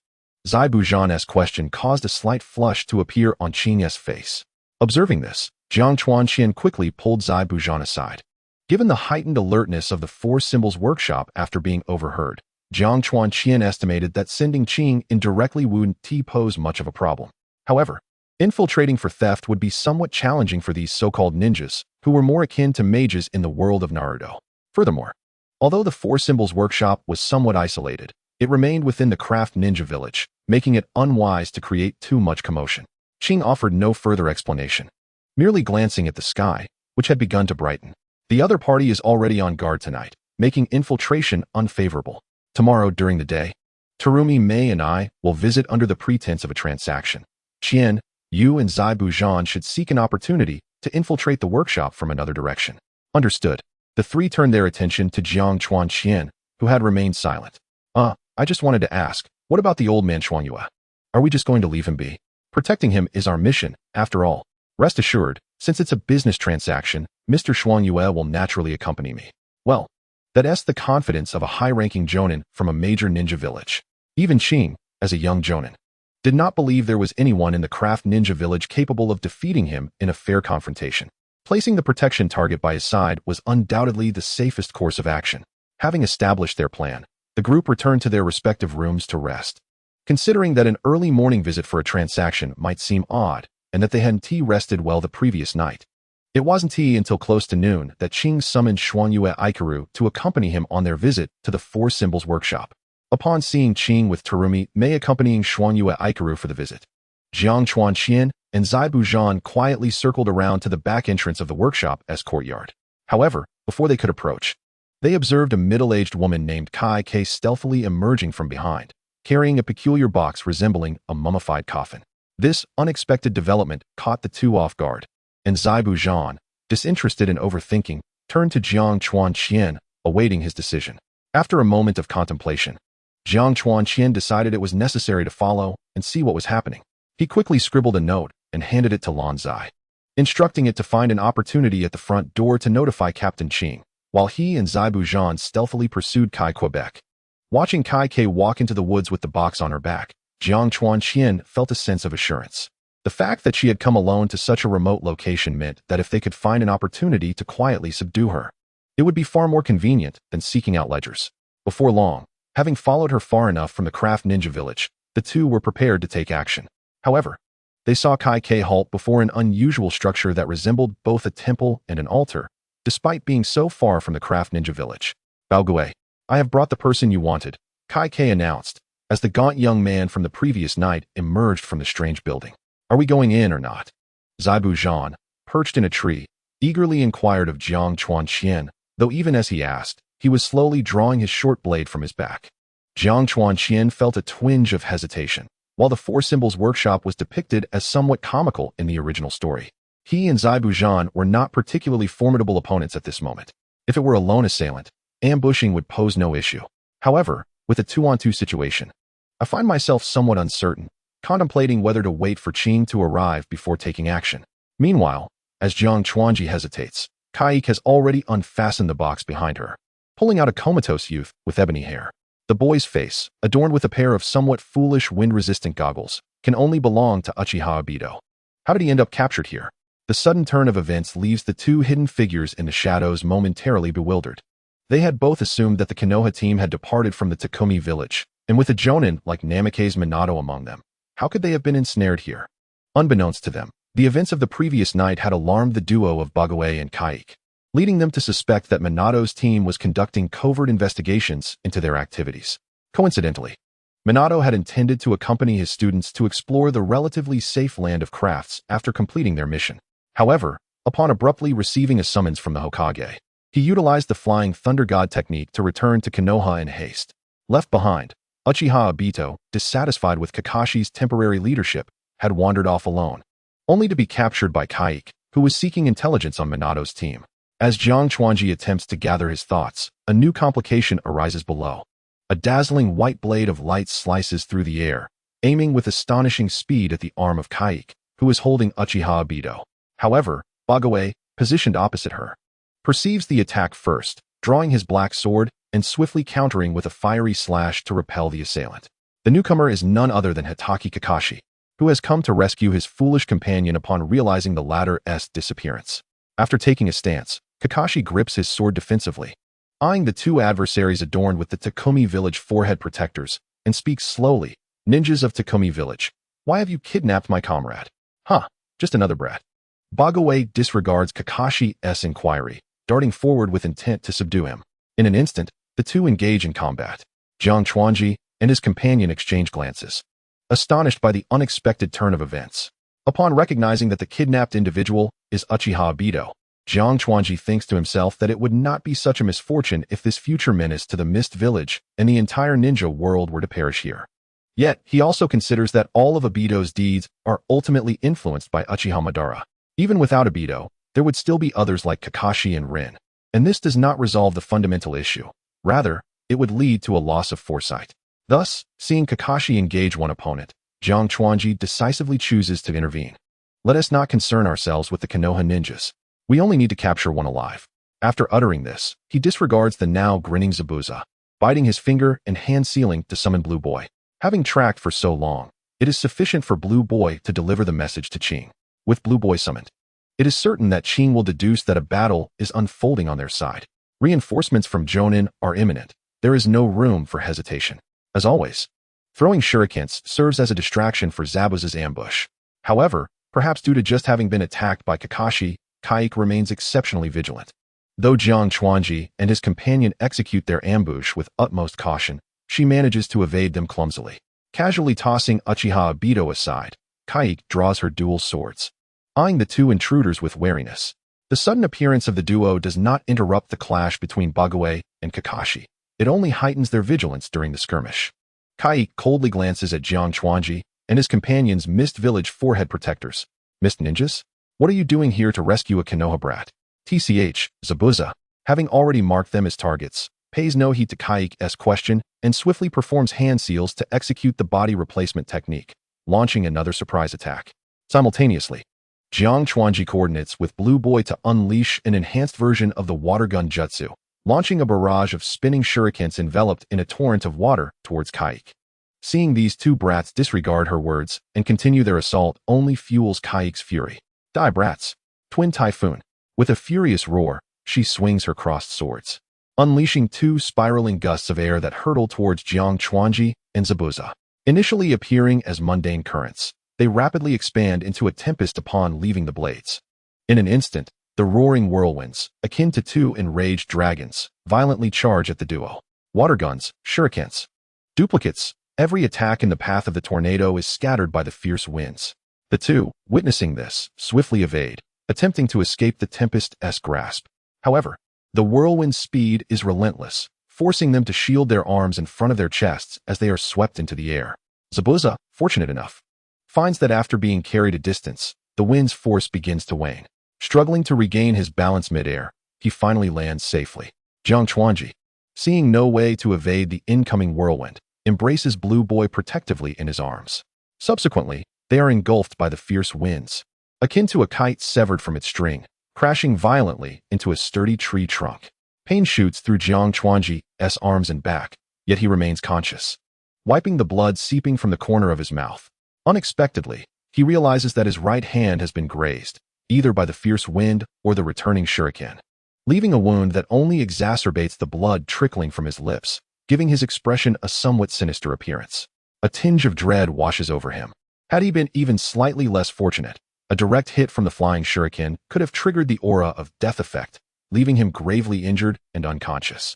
Zabuza's question caused a slight flush to appear on Qing's face. Observing this, Jiang Qian quickly pulled Zabuza aside. Given the heightened alertness of the Four Symbols workshop after being overheard, Jiang Qian estimated that sending Qing in directly wouldn't pose much of a problem. However, infiltrating for theft would be somewhat challenging for these so-called ninjas, who were more akin to mages in the world of Naruto. Furthermore, although the Four Symbols workshop was somewhat isolated, it remained within the craft ninja village, making it unwise to create too much commotion. Qing offered no further explanation, merely glancing at the sky, which had begun to brighten. The other party is already on guard tonight, making infiltration unfavorable. Tomorrow during the day, Terumi, Mei, and I will visit under the pretense of a transaction. Qian, you and Zabuza should seek an opportunity to infiltrate the workshop from another direction. Understood. The three turned their attention to Jiang Qian, who had remained silent. I just wanted to ask, what about the old man Shuangyue? Are we just going to leave him be? Protecting him is our mission, after all. Rest assured, since it's a business transaction, Mr. Shuangyue will naturally accompany me. Well, that's the confidence of a high-ranking jonin from a major ninja village. Even Qing, as a young jonin, did not believe there was anyone in the craft ninja village capable of defeating him in a fair confrontation. Placing the protection target by his side was undoubtedly the safest course of action. Having established their plan, the group returned to their respective rooms to rest. Considering that an early morning visit for a transaction might seem odd, and that they hadn't rested well the previous night, it wasn't until close to noon that Qing summoned Shuangyue Aikaru to accompany him on their visit to the Four Symbols workshop. Upon seeing Qing with Terumi, Mei accompanying Shuangyue Aikaru for the visit, Jiang Qian and Zabuza quietly circled around to the back entrance of the workshop as courtyard. However, before they could approach, they observed a middle-aged woman named Kai stealthily emerging from behind, carrying a peculiar box resembling a mummified coffin. This unexpected development caught the two off guard, and Zabuza, disinterested and overthinking, turned to Jiang Qian, awaiting his decision. After a moment of contemplation, Jiang Qian decided it was necessary to follow and see what was happening. He quickly scribbled a note and handed it to Lan Zai, instructing it to find an opportunity at the front door to notify Captain Qing, while he and Zabuza stealthily pursued Kai Quebec. Watching Kai walk into the woods with the box on her back, Jiang Qian felt a sense of assurance. The fact that she had come alone to such a remote location meant that if they could find an opportunity to quietly subdue her, it would be far more convenient than seeking out ledgers. Before long, having followed her far enough from the craft ninja village, the two were prepared to take action. However, they saw Kai halt before an unusual structure that resembled both a temple and an altar, despite being so far from the craft ninja village. "Baogui, I have brought the person you wanted," Kai announced, as the gaunt young man from the previous night emerged from the strange building. "Are we going in or not?" Zabuza, perched in a tree, eagerly inquired of Jiang Qian, though even as he asked, he was slowly drawing his short blade from his back. Jiang Qian felt a twinge of hesitation. While the Four Symbols workshop was depicted as somewhat comical in the original story, he and Zabuza were not particularly formidable opponents at this moment. If it were a lone assailant, ambushing would pose no issue. However, with a 2-on-2 situation, I find myself somewhat uncertain, contemplating whether to wait for Qing to arrive before taking action. Meanwhile, as Jiang hesitates, Kai has already unfastened the box behind her, pulling out a comatose youth with ebony hair. The boy's face, adorned with a pair of somewhat foolish wind-resistant goggles, can only belong to Uchiha Obito. How did he end up captured here? The sudden turn of events leaves the two hidden figures in the shadows momentarily bewildered. They had both assumed that the Konoha team had departed from the Takumi village, and with a jonin like Namikaze Minato among them, how could they have been ensnared here? Unbeknownst to them, the events of the previous night had alarmed the duo of Baogui and Kaik, leading them to suspect that Minato's team was conducting covert investigations into their activities. Coincidentally, Minato had intended to accompany his students to explore the relatively safe land of crafts after completing their mission. However, upon abruptly receiving a summons from the Hokage, He utilized the Flying Thunder God technique to return to Konoha in haste. Left behind, Uchiha Obito, dissatisfied with Kakashi's temporary leadership, had wandered off alone, only to be captured by Kaik, who was seeking intelligence on Minato's team. As Jiang Chuanji attempts to gather his thoughts, a new complication arises below. A dazzling white blade of light slices through the air, aiming with astonishing speed at the arm of Kaik, who is holding Uchiha Obito. However, Bagaway, positioned opposite her, perceives the attack first, drawing his black sword and swiftly countering with a fiery slash to repel the assailant. The newcomer is none other than Hitaki Kakashi, who has come to rescue his foolish companion upon realizing the latter's disappearance. After taking a stance, Kakashi grips his sword defensively, eyeing the two adversaries adorned with the Takumi Village forehead protectors, and speaks slowly. "Ninjas of Takumi Village, why have you kidnapped my comrade?" "Huh, just another brat." Bagaway disregards Kakashi's inquiry, darting forward with intent to subdue him. In an instant, the two engage in combat. Jiang Chuanji and his companion exchange glances, astonished by the unexpected turn of events. Upon recognizing that the kidnapped individual is Uchiha Obito, Jiang Chuanji thinks to himself that it would not be such a misfortune if this future menace to the Mist Village and the entire ninja world were to perish here. Yet, he also considers that all of Obito's deeds are ultimately influenced by Uchiha Madara. Even without Obito, there would still be others like Kakashi and Rin, and this does not resolve the fundamental issue. Rather, it would lead to a loss of foresight. Thus, seeing Kakashi engage one opponent, Jiang Chuanji decisively chooses to intervene. "Let us not concern ourselves with the Konoha ninjas. We only need to capture one alive." After uttering this, he disregards the now grinning Zabuza, biting his finger and hand-sealing to summon Blue Boy. Having tracked for so long, it is sufficient for Blue Boy to deliver the message to Ching. With Blue Boy summoned, it is certain that Ching will deduce that a battle is unfolding on their side. Reinforcements from Jonin are imminent. There is no room for hesitation. As always, throwing shurikens serves as a distraction for Zabuza's ambush. However, perhaps due to just having been attacked by Kakashi, Kaik remains exceptionally vigilant. Though Jiang Chuanji and his companion execute their ambush with utmost caution, she manages to evade them clumsily. Casually tossing Uchiha Obito aside, Kaik draws her dual swords, eyeing the two intruders with wariness. The sudden appearance of the duo does not interrupt the clash between Bagaway and Kakashi. It only heightens their vigilance during the skirmish. Kaik coldly glances at Jiang Chuanji and his companion's Mist Village forehead protectors. "Mist ninjas? What are you doing here to rescue a Konoha brat?" TCH, Zabuza, having already marked them as targets, pays no heed to Kaik's question and swiftly performs hand seals to execute the body replacement technique, launching another surprise attack. Simultaneously, Jiang Chuanji coordinates with Blue Boy to unleash an enhanced version of the water gun jutsu, launching a barrage of spinning shurikens enveloped in a torrent of water towards Kaik. Seeing these two brats disregard her words and continue their assault only fuels Kaik's fury. "Die, brats!" Twin Typhoon. With a furious roar, she swings her crossed swords, unleashing two spiraling gusts of air that hurtle towards Jiang Chuanji and Zabuza. Initially appearing as mundane currents, they rapidly expand into a tempest upon leaving the blades. In an instant, the roaring whirlwinds, akin to two enraged dragons, violently charge at the duo. Water guns, shurikens, duplicates. Every attack in the path of the tornado is scattered by the fierce winds. The two, witnessing this, swiftly evade, attempting to escape the tempest's grasp. However, the whirlwind's speed is relentless, forcing them to shield their arms in front of their chests as they are swept into the air. Zabuza, fortunate enough, finds that after being carried a distance, the wind's force begins to wane. Struggling to regain his balance midair, he finally lands safely. Jiang Chuanji, seeing no way to evade the incoming whirlwind, embraces Blue Boy protectively in his arms. Subsequently, they are engulfed by the fierce winds, akin to a kite severed from its string, crashing violently into a sturdy tree trunk. Pain shoots through Jiang Chuanji's arms and back, yet he remains conscious. Wiping the blood seeping from the corner of his mouth, unexpectedly, he realizes that his right hand has been grazed, either by the fierce wind or the returning shuriken, leaving a wound that only exacerbates the blood trickling from his lips, giving his expression a somewhat sinister appearance. A tinge of dread washes over him. Had he been even slightly less fortunate, a direct hit from the flying shuriken could have triggered the aura of death effect, leaving him gravely injured and unconscious.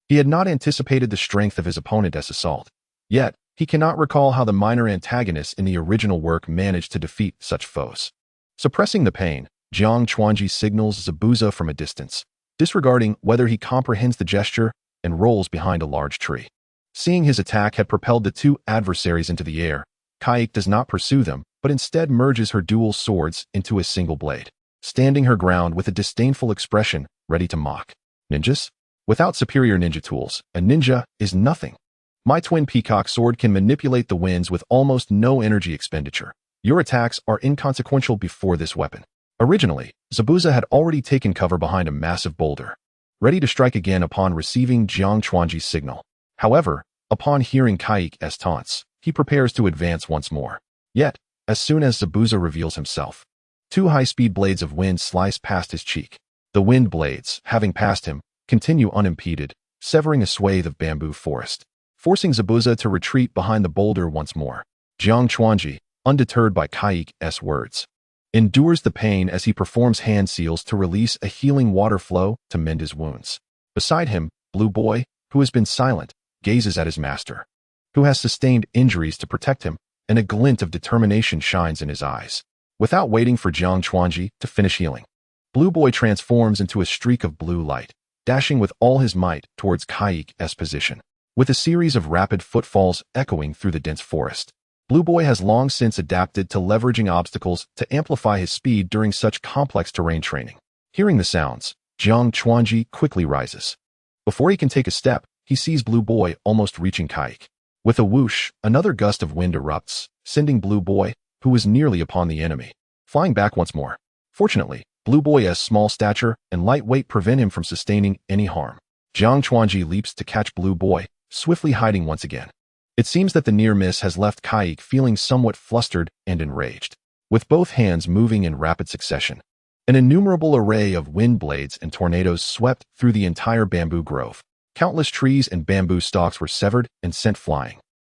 He had not anticipated the strength of his opponent's assault, yet he cannot recall how the minor antagonists in the original work managed to defeat such foes. Suppressing the pain, Jiang Chuanji signals Zabuza from a distance, disregarding whether he comprehends the gesture, and rolls behind a large tree. Seeing his attack had propelled the two adversaries into the air, Kaik does not pursue them, but instead merges her dual swords into a single blade, standing her ground with a disdainful expression, ready to mock. Ninjas? Without superior ninja tools, a ninja is nothing. My twin peacock sword can manipulate the winds with almost no energy expenditure. Your attacks are inconsequential before this weapon. Originally, Zabuza had already taken cover behind a massive boulder, ready to strike again upon receiving Jiang Chuanji's signal. However, upon hearing Kaik's taunts, he prepares to advance once more. Yet, as soon as Zabuza reveals himself, two high-speed blades of wind slice past his cheek. The wind blades, having passed him, continue unimpeded, severing a swathe of bamboo forest, forcing Zabuza to retreat behind the boulder once more. Jiang Chuanji, undeterred by Kaik's words, endures the pain as he performs hand seals to release a healing water flow to mend his wounds. Beside him, Blue Boy, who has been silent, gazes at his master, who has sustained injuries to protect him, and a glint of determination shines in his eyes. Without waiting for Jiang Chuanji to finish healing, Blue Boy transforms into a streak of blue light, dashing with all his might towards Kaik's position. With a series of rapid footfalls echoing through the dense forest, Blue Boy has long since adapted to leveraging obstacles to amplify his speed during such complex terrain training. Hearing the sounds, Jiang Chuanji quickly rises. Before he can take a step, he sees Blue Boy almost reaching Kaik. With a whoosh, another gust of wind erupts, sending Blue Boy, who was nearly upon the enemy, flying back once more. Fortunately, Blue Boy's small stature and light weight prevent him from sustaining any harm. Jiang Chuanji leaps to catch Blue Boy, swiftly hiding once again. It seems that the near miss has left Kaik feeling somewhat flustered and enraged. With both hands moving in rapid succession, an innumerable array of wind blades and tornadoes swept through the entire bamboo grove. Countless trees and bamboo stalks were severed and sent flying,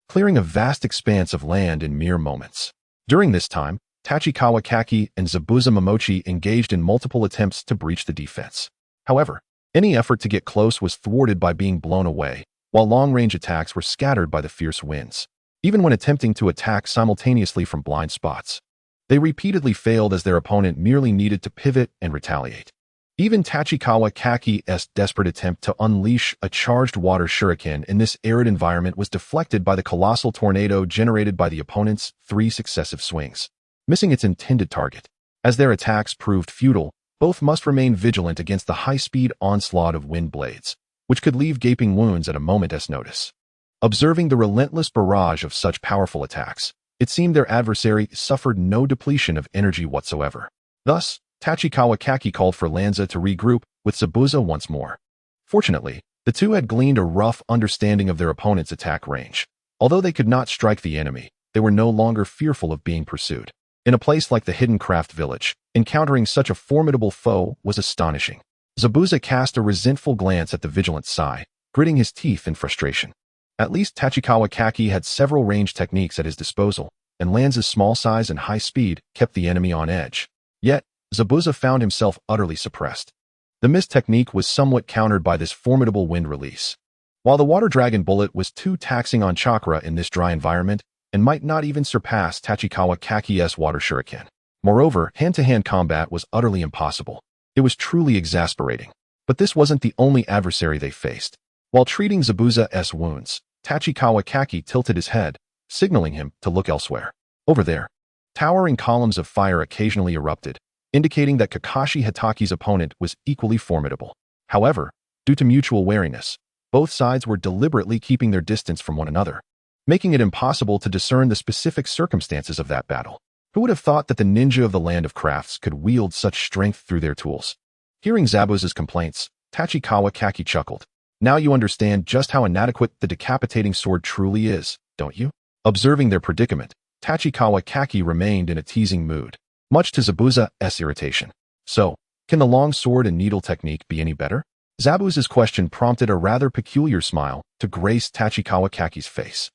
clearing a vast expanse of land in mere moments. During this time, Tachikawa Kaki and Zabuza Momochi engaged in multiple attempts to breach the defense. However, any effort to get close was thwarted by being blown away, while long-range attacks were scattered by the fierce winds. Even when attempting to attack simultaneously from blind spots, they repeatedly failed as their opponent merely needed to pivot and retaliate. Even Tachikawa Kaki's desperate attempt to unleash a charged water shuriken in this arid environment was deflected by the colossal tornado generated by the opponent's 3 successive swings, missing its intended target. As their attacks proved futile, both must remain vigilant against the high-speed onslaught of wind blades, which could leave gaping wounds at a moment's notice. Observing the relentless barrage of such powerful attacks, it seemed their adversary suffered no depletion of energy whatsoever. Thus, Tachikawa Kaki called for Lanza to regroup with Zabuza once more. Fortunately, the two had gleaned a rough understanding of their opponent's attack range. Although they could not strike the enemy, they were no longer fearful of being pursued. In a place like the Hidden Craft Village, encountering such a formidable foe was astonishing. Zabuza cast a resentful glance at the vigilant Sai, gritting his teeth in frustration. At least Tachikawa Kaki had several range techniques at his disposal, and Lanza's small size and high speed kept the enemy on edge. Yet, Zabuza found himself utterly suppressed. The mist technique was somewhat countered by this formidable wind release. While the Water Dragon bullet was too taxing on chakra in this dry environment, and might not even surpass Tachikawa Kaki's water shuriken. Moreover, hand-to-hand combat was utterly impossible. It was truly exasperating. But this wasn't the only adversary they faced. While treating Zabuza's wounds, Tachikawa Kaki tilted his head, signaling him to look elsewhere. Over there, towering columns of fire occasionally erupted, indicating that Kakashi Hitaki's opponent was equally formidable. However, due to mutual wariness, both sides were deliberately keeping their distance from one another, making it impossible to discern the specific circumstances of that battle. Who would have thought that the ninja of the Land of Crafts could wield such strength through their tools? Hearing Zabuza's complaints, Tachikawa Kaki chuckled. Now you understand just how inadequate the decapitating sword truly is, don't you? Observing their predicament, Tachikawa Kaki remained in a teasing mood, much to Zabuza's irritation. So, can the long sword and needle technique be any better? Zabuza's question prompted a rather peculiar smile to grace Tachikawa Kaki's face.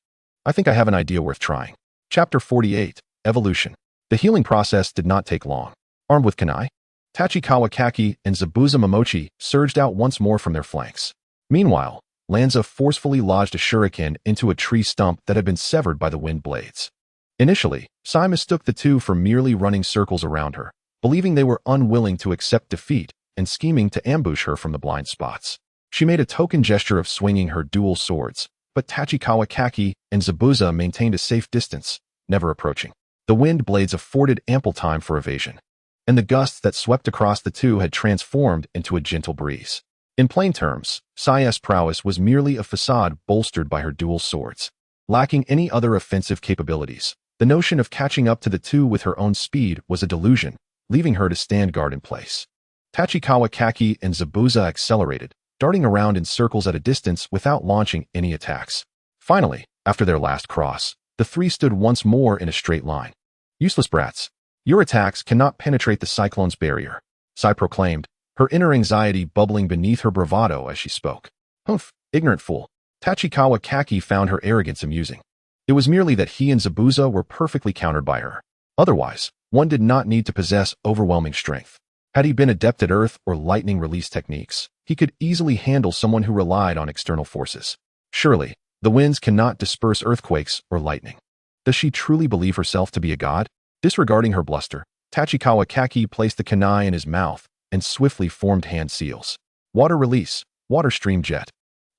I think I have an idea worth trying. Chapter 48, Evolution. The healing process did not take long. Armed with kunai, Tachikawa Kaki and Zabuza Momochi surged out once more from their flanks. Meanwhile, Lanza forcefully lodged a shuriken into a tree stump that had been severed by the wind blades. Initially, Sai mistook the two for merely running circles around her, believing they were unwilling to accept defeat and scheming to ambush her from the blind spots. She made a token gesture of swinging her dual swords, but Tachikawa Kaki and Zabuza maintained a safe distance, never approaching. The wind blades afforded ample time for evasion, and the gusts that swept across the two had transformed into a gentle breeze. In plain terms, Sai's prowess was merely a facade bolstered by her dual swords. Lacking any other offensive capabilities, the notion of catching up to the two with her own speed was a delusion, leaving her to stand guard in place. Tachikawa Kaki and Zabuza accelerated, darting around in circles at a distance without launching any attacks. Finally, after their last cross, the three stood once more in a straight line. "Useless brats. Your attacks cannot penetrate the cyclone's barrier," Sai proclaimed, her inner anxiety bubbling beneath her bravado as she spoke. "Humph, ignorant fool." Tachikawa Kaki found her arrogance amusing. It was merely that he and Zabuza were perfectly countered by her. Otherwise, one did not need to possess overwhelming strength. Had he been adept at earth or lightning release techniques, he could easily handle someone who relied on external forces. Surely, the winds cannot disperse earthquakes or lightning. Does she truly believe herself to be a god? Disregarding her bluster, Tachikawa Kaki placed the kunai in his mouth and swiftly formed hand seals. Water release, water stream jet.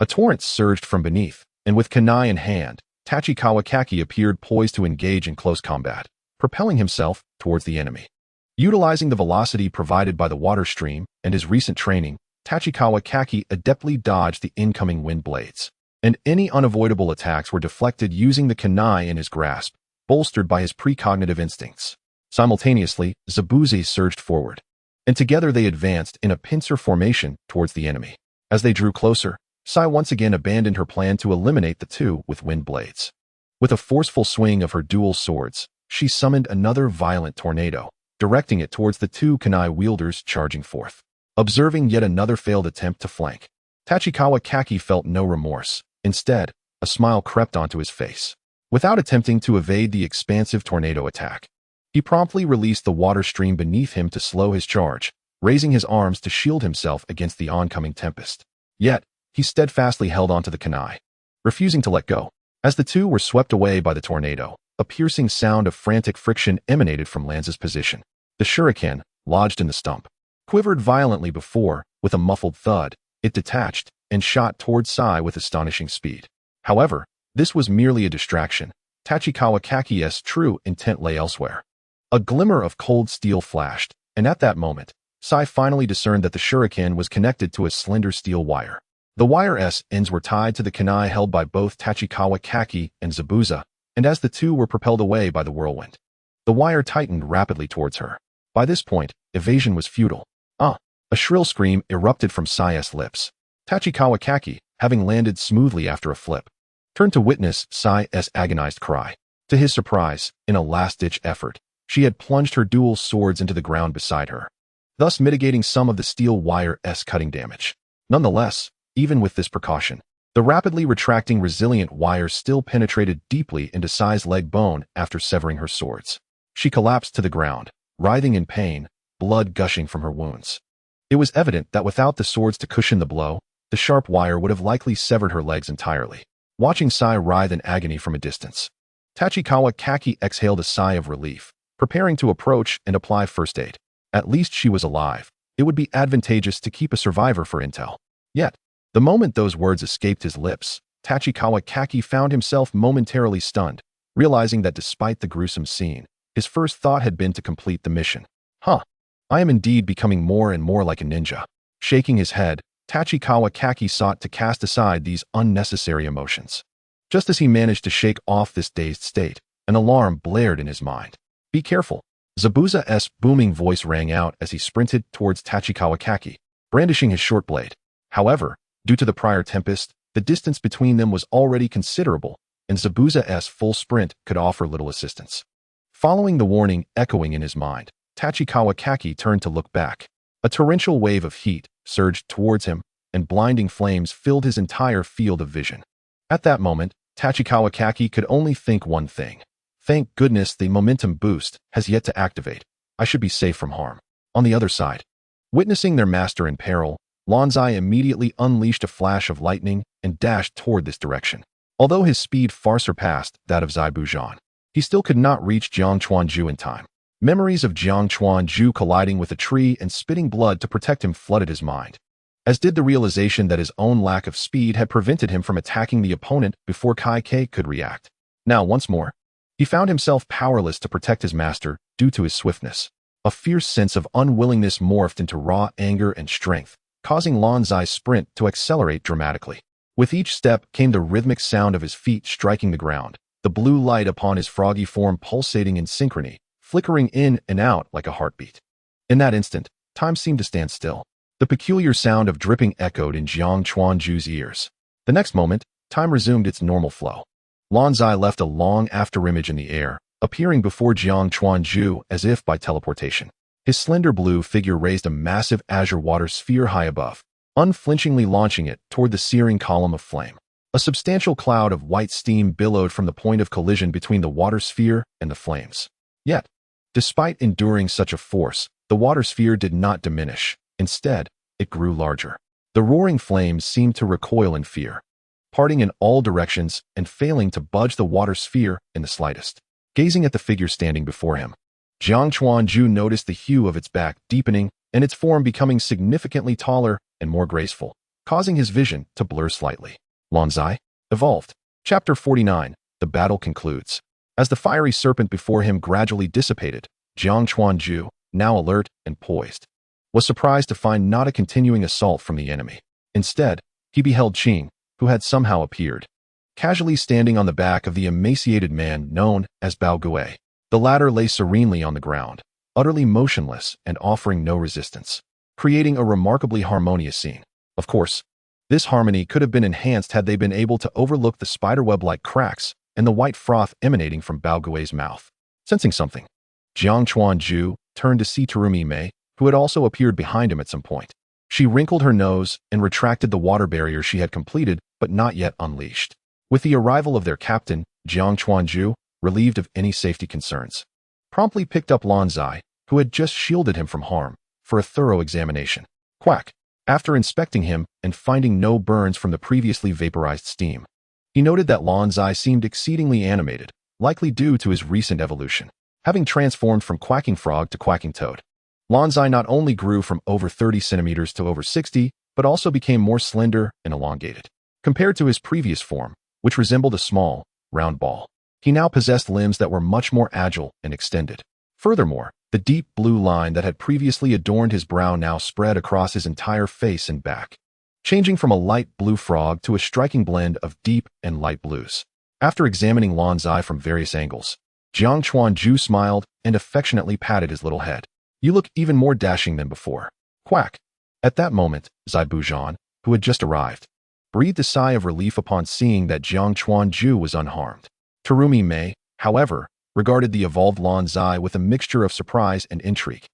A torrent surged from beneath, and with kunai in hand, Tachikawa Kaki appeared poised to engage in close combat, propelling himself towards the enemy. Utilizing the velocity provided by the water stream and his recent training, Tachikawa Kaki adeptly dodged the incoming wind blades, and any unavoidable attacks were deflected using the kunai in his grasp, bolstered by his precognitive instincts. Simultaneously, Zabuza surged forward, and together they advanced in a pincer formation towards the enemy. As they drew closer, Sai once again abandoned her plan to eliminate the two with wind blades. With a forceful swing of her dual swords, she summoned another violent tornado, directing it towards the two kunai wielders charging forth. Observing yet another failed attempt to flank, Tachikawa Kaki felt no remorse. Instead, a smile crept onto his face. Without attempting to evade the expansive tornado attack, he promptly released the water stream beneath him to slow his charge, raising his arms to shield himself against the oncoming tempest. Yet, he steadfastly held onto the kunai, refusing to let go. As the two were swept away by the tornado, a piercing sound of frantic friction emanated from Lanza's position. The shuriken, lodged in the stump, quivered violently before, with a muffled thud, it detached and shot towards Sai with astonishing speed. However, this was merely a distraction. Tachikawa Kaki's true intent lay elsewhere. A glimmer of cold steel flashed, and at that moment, Sai finally discerned that the shuriken was connected to a slender steel wire. The wire's ends were tied to the kunai held by both Tachikawa Kaki and Zabuza, and as the two were propelled away by the whirlwind, the wire tightened rapidly towards her. By this point, evasion was futile. A shrill scream erupted from Sai's lips. Tachikawa Kaki, having landed smoothly after a flip, turned to witness Sai's agonized cry. To his surprise, in a last-ditch effort, she had plunged her dual swords into the ground beside her, thus mitigating some of the steel wire's cutting damage. Nonetheless, even with this precaution, the rapidly retracting resilient wire still penetrated deeply into Sai's leg bone after severing her swords. She collapsed to the ground, writhing in pain, blood gushing from her wounds. It was evident that without the swords to cushion the blow, the sharp wire would have likely severed her legs entirely. Watching Sai writhe in agony from a distance, Tachikawa Kaki exhaled a sigh of relief, preparing to approach and apply first aid. At least she was alive. It would be advantageous to keep a survivor for intel. Yet, the moment those words escaped his lips, Tachikawa Kaki found himself momentarily stunned, realizing that despite the gruesome scene, his first thought had been to complete the mission. I am indeed becoming more and more like a ninja. Shaking his head, Tachikawa Kaki sought to cast aside these unnecessary emotions. Just as he managed to shake off this dazed state, an alarm blared in his mind. "Be careful." Zabuza's booming voice rang out as he sprinted towards Tachikawa Kaki, brandishing his short blade. However, due to the prior tempest, the distance between them was already considerable, and Zabuza's full sprint could offer little assistance. Following the warning echoing in his mind, Tachikawa Kaki turned to look back. A torrential wave of heat surged towards him, and blinding flames filled his entire field of vision. At that moment, Tachikawa Kaki could only think one thing. Thank goodness the momentum boost has yet to activate. I should be safe from harm. On the other side, witnessing their master in peril, Lanzai immediately unleashed a flash of lightning and dashed toward this direction. Although his speed far surpassed that of Zai Bujan, he still could not reach Jiang Chuanju in time. Memories of Jiang Chuanju colliding with a tree and spitting blood to protect him flooded his mind, as did the realization that his own lack of speed had prevented him from attacking the opponent before Kai Kei could react. Now, once more, he found himself powerless to protect his master due to his swiftness. A fierce sense of unwillingness morphed into raw anger and strength, causing Lan Zai's sprint to accelerate dramatically. With each step came the rhythmic sound of his feet striking the ground, the blue light upon his froggy form pulsating in synchrony, flickering in and out like a heartbeat. In that instant, time seemed to stand still. The peculiar sound of dripping echoed in Jiang Chuanju's ears. The next moment, time resumed its normal flow. Lan Zai left a long afterimage in the air, appearing before Jiang Chuanju as if by teleportation. His slender blue figure raised a massive azure water sphere high above, unflinchingly launching it toward the searing column of flame. A substantial cloud of white steam billowed from the point of collision between the water sphere and the flames. Yet, despite enduring such a force, the water sphere did not diminish. Instead, it grew larger. The roaring flames seemed to recoil in fear, parting in all directions and failing to budge the water sphere in the slightest. Gazing at the figure standing before him, Jiang Chuanju noticed the hue of its back deepening and its form becoming significantly taller and more graceful, causing his vision to blur slightly. Lan Zai evolved. Chapter 49. The battle concludes. As the fiery serpent before him gradually dissipated, Jiang Chuanju, now alert and poised, was surprised to find not a continuing assault from the enemy. Instead, he beheld Qing, who had somehow appeared, casually standing on the back of the emaciated man known as Bao Gui. The latter lay serenely on the ground, utterly motionless and offering no resistance, creating a remarkably harmonious scene. Of course, this harmony could have been enhanced had they been able to overlook the spiderweb-like cracks and the white froth emanating from Bao Gui's mouth. Sensing something, Jiang Chuanju turned to see Terumi Mei, who had also appeared behind him at some point. She wrinkled her nose and retracted the water barrier she had completed but not yet unleashed. With the arrival of their captain, Jiang Chuanju, relieved of any safety concerns, promptly picked up Lan Zai, who had just shielded him from harm, for a thorough examination. Quack! After inspecting him and finding no burns from the previously vaporized steam, he noted that Lan Zai seemed exceedingly animated, likely due to his recent evolution. Having transformed from quacking frog to quacking toad, Lan Zai not only grew from over 30 centimeters to over 60, but also became more slender and elongated. Compared to his previous form, which resembled a small, round ball, he now possessed limbs that were much more agile and extended. Furthermore, the deep blue line that had previously adorned his brow now spread across his entire face and back, changing from a light blue frog to a striking blend of deep and light blues. After examining Lan Zai from various angles, Jiang Chuanju smiled and affectionately patted his little head. "You look even more dashing than before." Quack! At that moment, Zai Buzhan, who had just arrived, breathed a sigh of relief upon seeing that Jiang Chuanju was unharmed. Terumi Mei, however, regarded the evolved Lan Zai with a mixture of surprise and intrigue.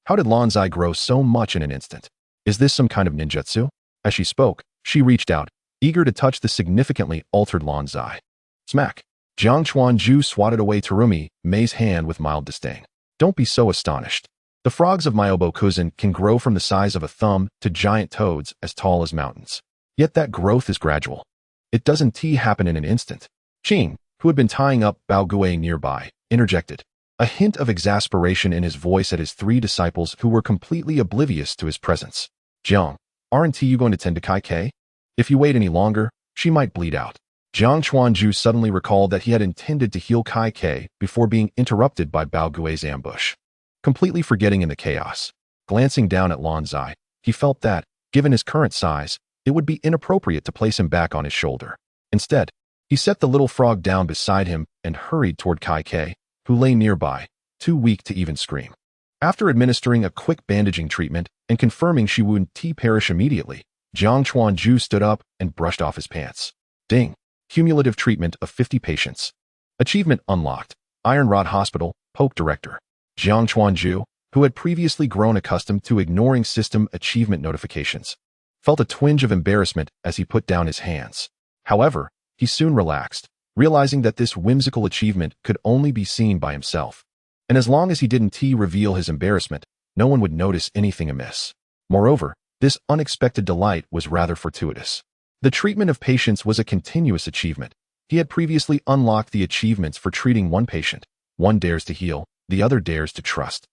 How did Lan Zai grow so much in an instant? Is this some kind of ninjutsu? As she spoke, she reached out, eager to touch the significantly altered Lan Zai. Smack! Jiang Chuanju swatted away Terumi Mei's hand with mild disdain. "Don't be so astonished. The frogs of my Obokuzen can grow from the size of a thumb to giant toads as tall as mountains. Yet that growth is gradual. It doesn't happen in an instant." Qing, who had been tying up Bao Gui nearby, interjected, a hint of exasperation in his voice at his three disciples who were completely oblivious to his presence. "Jiang, aren't you going to tend to Kai Kei? If you wait any longer, she might bleed out." Jiang Chuanju suddenly recalled that he had intended to heal Kai Kei before being interrupted by Bao Gui's ambush. Completely forgetting in the chaos, glancing down at Lan Zai, he felt that, given his current size, it would be inappropriate to place him back on his shoulder. Instead, he set the little frog down beside him and hurried toward Kai Kei, who lay nearby, too weak to even scream. After administering a quick bandaging treatment and confirming she would perish immediately, Jiang Chuanju stood up and brushed off his pants. Ding! Cumulative treatment of 50 patients. Achievement unlocked. Iron Rod Hospital, Poke Director. Jiang Chuanju, who had previously grown accustomed to ignoring system achievement notifications, felt a twinge of embarrassment as he put down his hands. However, he soon relaxed, realizing that this whimsical achievement could only be seen by himself. And as long as he didn't reveal his embarrassment, no one would notice anything amiss. Moreover, this unexpected delight was rather fortuitous. The treatment of patients was a continuous achievement. He had previously unlocked the achievements for treating one patient, one dares to heal, the other dares to trust.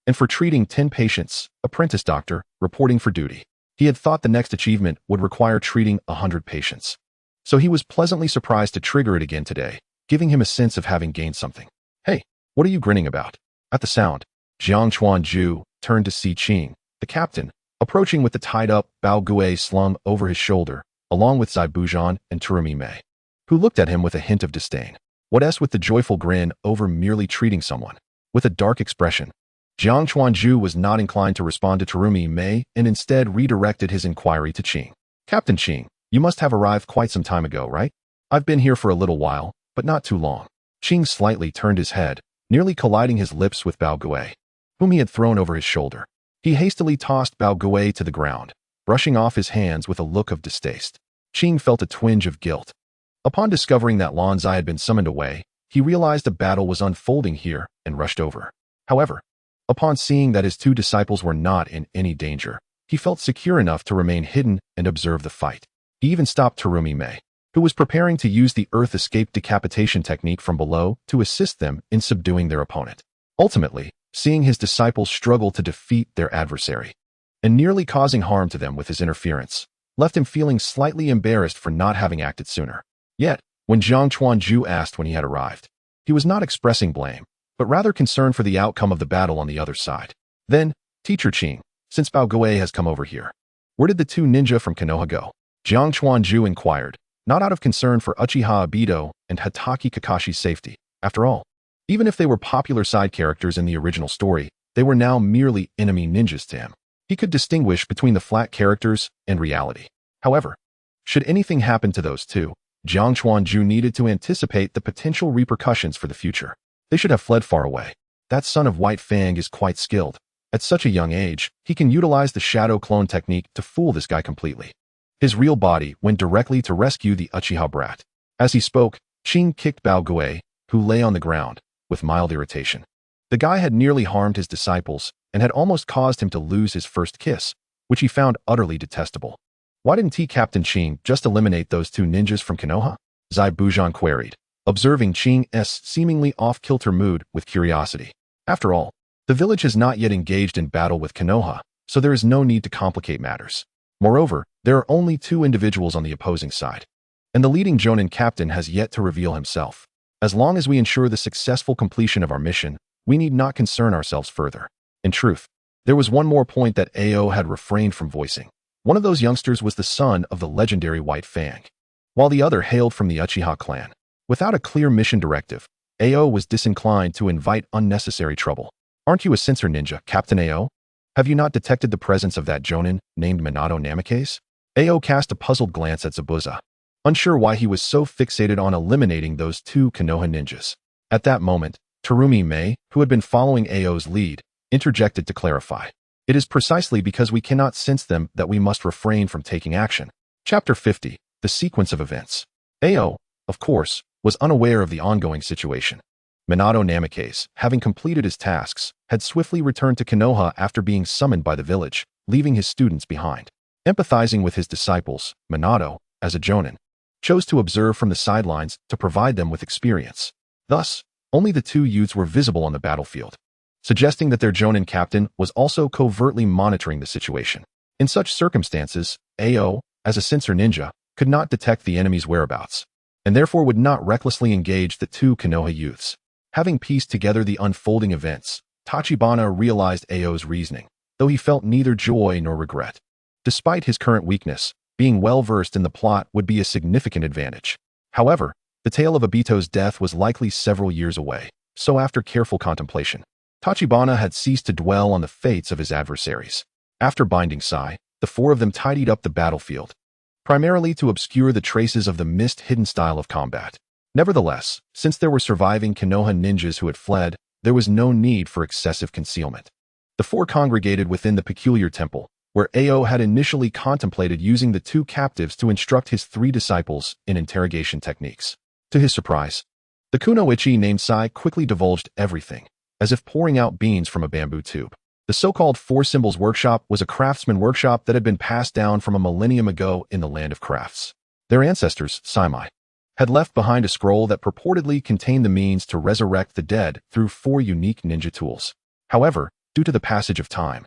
And for treating 10 patients, apprentice doctor, reporting for duty. He had thought the next achievement would require treating 100 patients. So he was pleasantly surprised to trigger it again today, giving him a sense of having gained something. Hey, what are you grinning about? At the sound, Jiang Chuanju turned to see Qing, the captain, approaching with the tied-up Bao Gui slung over his shoulder, along with Zai Bujan and Turumi Mei, who looked at him with a hint of disdain. What with the joyful grin over merely treating someone? With a dark expression, Jiang Chuanju was not inclined to respond to Turumi Mei and instead redirected his inquiry to Qing. Captain Qing, you must have arrived quite some time ago, right? I've been here for a little while, but not too long. Qing slightly turned his head, nearly colliding his lips with Bao Gui, whom he had thrown over his shoulder. He hastily tossed Bao Gui to the ground, brushing off his hands with a look of distaste. Qing felt a twinge of guilt. Upon discovering that Lan Zai had been summoned away, he realized a battle was unfolding here and rushed over. However, upon seeing that his two disciples were not in any danger, he felt secure enough to remain hidden and observe the fight. He even stopped Turumi Mei, who was preparing to use the earth escape decapitation technique from below to assist them in subduing their opponent. Ultimately, seeing his disciples struggle to defeat their adversary, and nearly causing harm to them with his interference, left him feeling slightly embarrassed for not having acted sooner. Yet, when Jiang Chuanju asked when he had arrived, he was not expressing blame, but rather concerned for the outcome of the battle on the other side. Then, Teacher Qing, since Bao Gui has come over here, where did the two ninja from Konoha go? Jiang Chuanju inquired, not out of concern for Uchiha Obito and Hatake Kakashi's safety. After all, even if they were popular side characters in the original story, they were now merely enemy ninjas to him. He could distinguish between the flat characters and reality. However, should anything happen to those two, Jiang Chuanju needed to anticipate the potential repercussions for the future. They should have fled far away. That son of White Fang is quite skilled. At such a young age, he can utilize the shadow clone technique to fool this guy completely. His real body went directly to rescue the Uchiha brat. As he spoke, Qing kicked Bao Gui, who lay on the ground, with mild irritation. The guy had nearly harmed his disciples and had almost caused him to lose his first kiss, which he found utterly detestable. Why didn't Captain Qing just eliminate those two ninjas from Konoha? Zai Bujan queried, observing Qing's seemingly off-kilter mood with curiosity. After all, the village has not yet engaged in battle with Konoha, so there is no need to complicate matters. Moreover, there are only two individuals on the opposing side, and the leading Jonin captain has yet to reveal himself. As long as we ensure the successful completion of our mission, we need not concern ourselves further. In truth, there was one more point that Ao had refrained from voicing. One of those youngsters was the son of the legendary White Fang, while the other hailed from the Uchiha clan. Without a clear mission directive, Ao was disinclined to invite unnecessary trouble. Aren't you a sensor ninja, Captain Ao? Have you not detected the presence of that Jonin named Minato Namikaze? Ao cast a puzzled glance at Zabuza, unsure why he was so fixated on eliminating those two Konoha ninjas. At that moment, Turumi Mei, who had been following Ao's lead, interjected to clarify. It is precisely because we cannot sense them that we must refrain from taking action. Chapter 50, The Sequence of Events. Ao, of course, was unaware of the ongoing situation. Minato Namikaze, having completed his tasks, had swiftly returned to Konoha after being summoned by the village, leaving his students behind. Empathizing with his disciples, Minato, as a Jonin, chose to observe from the sidelines to provide them with experience. Thus, only the two youths were visible on the battlefield, suggesting that their Jonin captain was also covertly monitoring the situation. In such circumstances, Ao, as a sensor ninja, could not detect the enemy's whereabouts, and therefore would not recklessly engage the two Konoha youths. Having pieced together the unfolding events, Tachibana realized Ao's reasoning, though he felt neither joy nor regret. Despite his current weakness, being well-versed in the plot would be a significant advantage. However, the tale of Obito's death was likely several years away, so after careful contemplation, Tachibana had ceased to dwell on the fates of his adversaries. After binding Sai, the four of them tidied up the battlefield, primarily to obscure the traces of the mist-hidden style of combat. Nevertheless, since there were surviving Konoha ninjas who had fled, there was no need for excessive concealment. The four congregated within the peculiar temple, where Ao had initially contemplated using the two captives to instruct his three disciples in interrogation techniques. To his surprise, the kunoichi named Sai quickly divulged everything, as if pouring out beans from a bamboo tube. The so-called Four Symbols Workshop was a craftsman workshop that had been passed down from a millennium ago in the land of crafts. Their ancestors, Saimai, had left behind a scroll that purportedly contained the means to resurrect the dead through 4 unique ninja tools. However, due to the passage of time,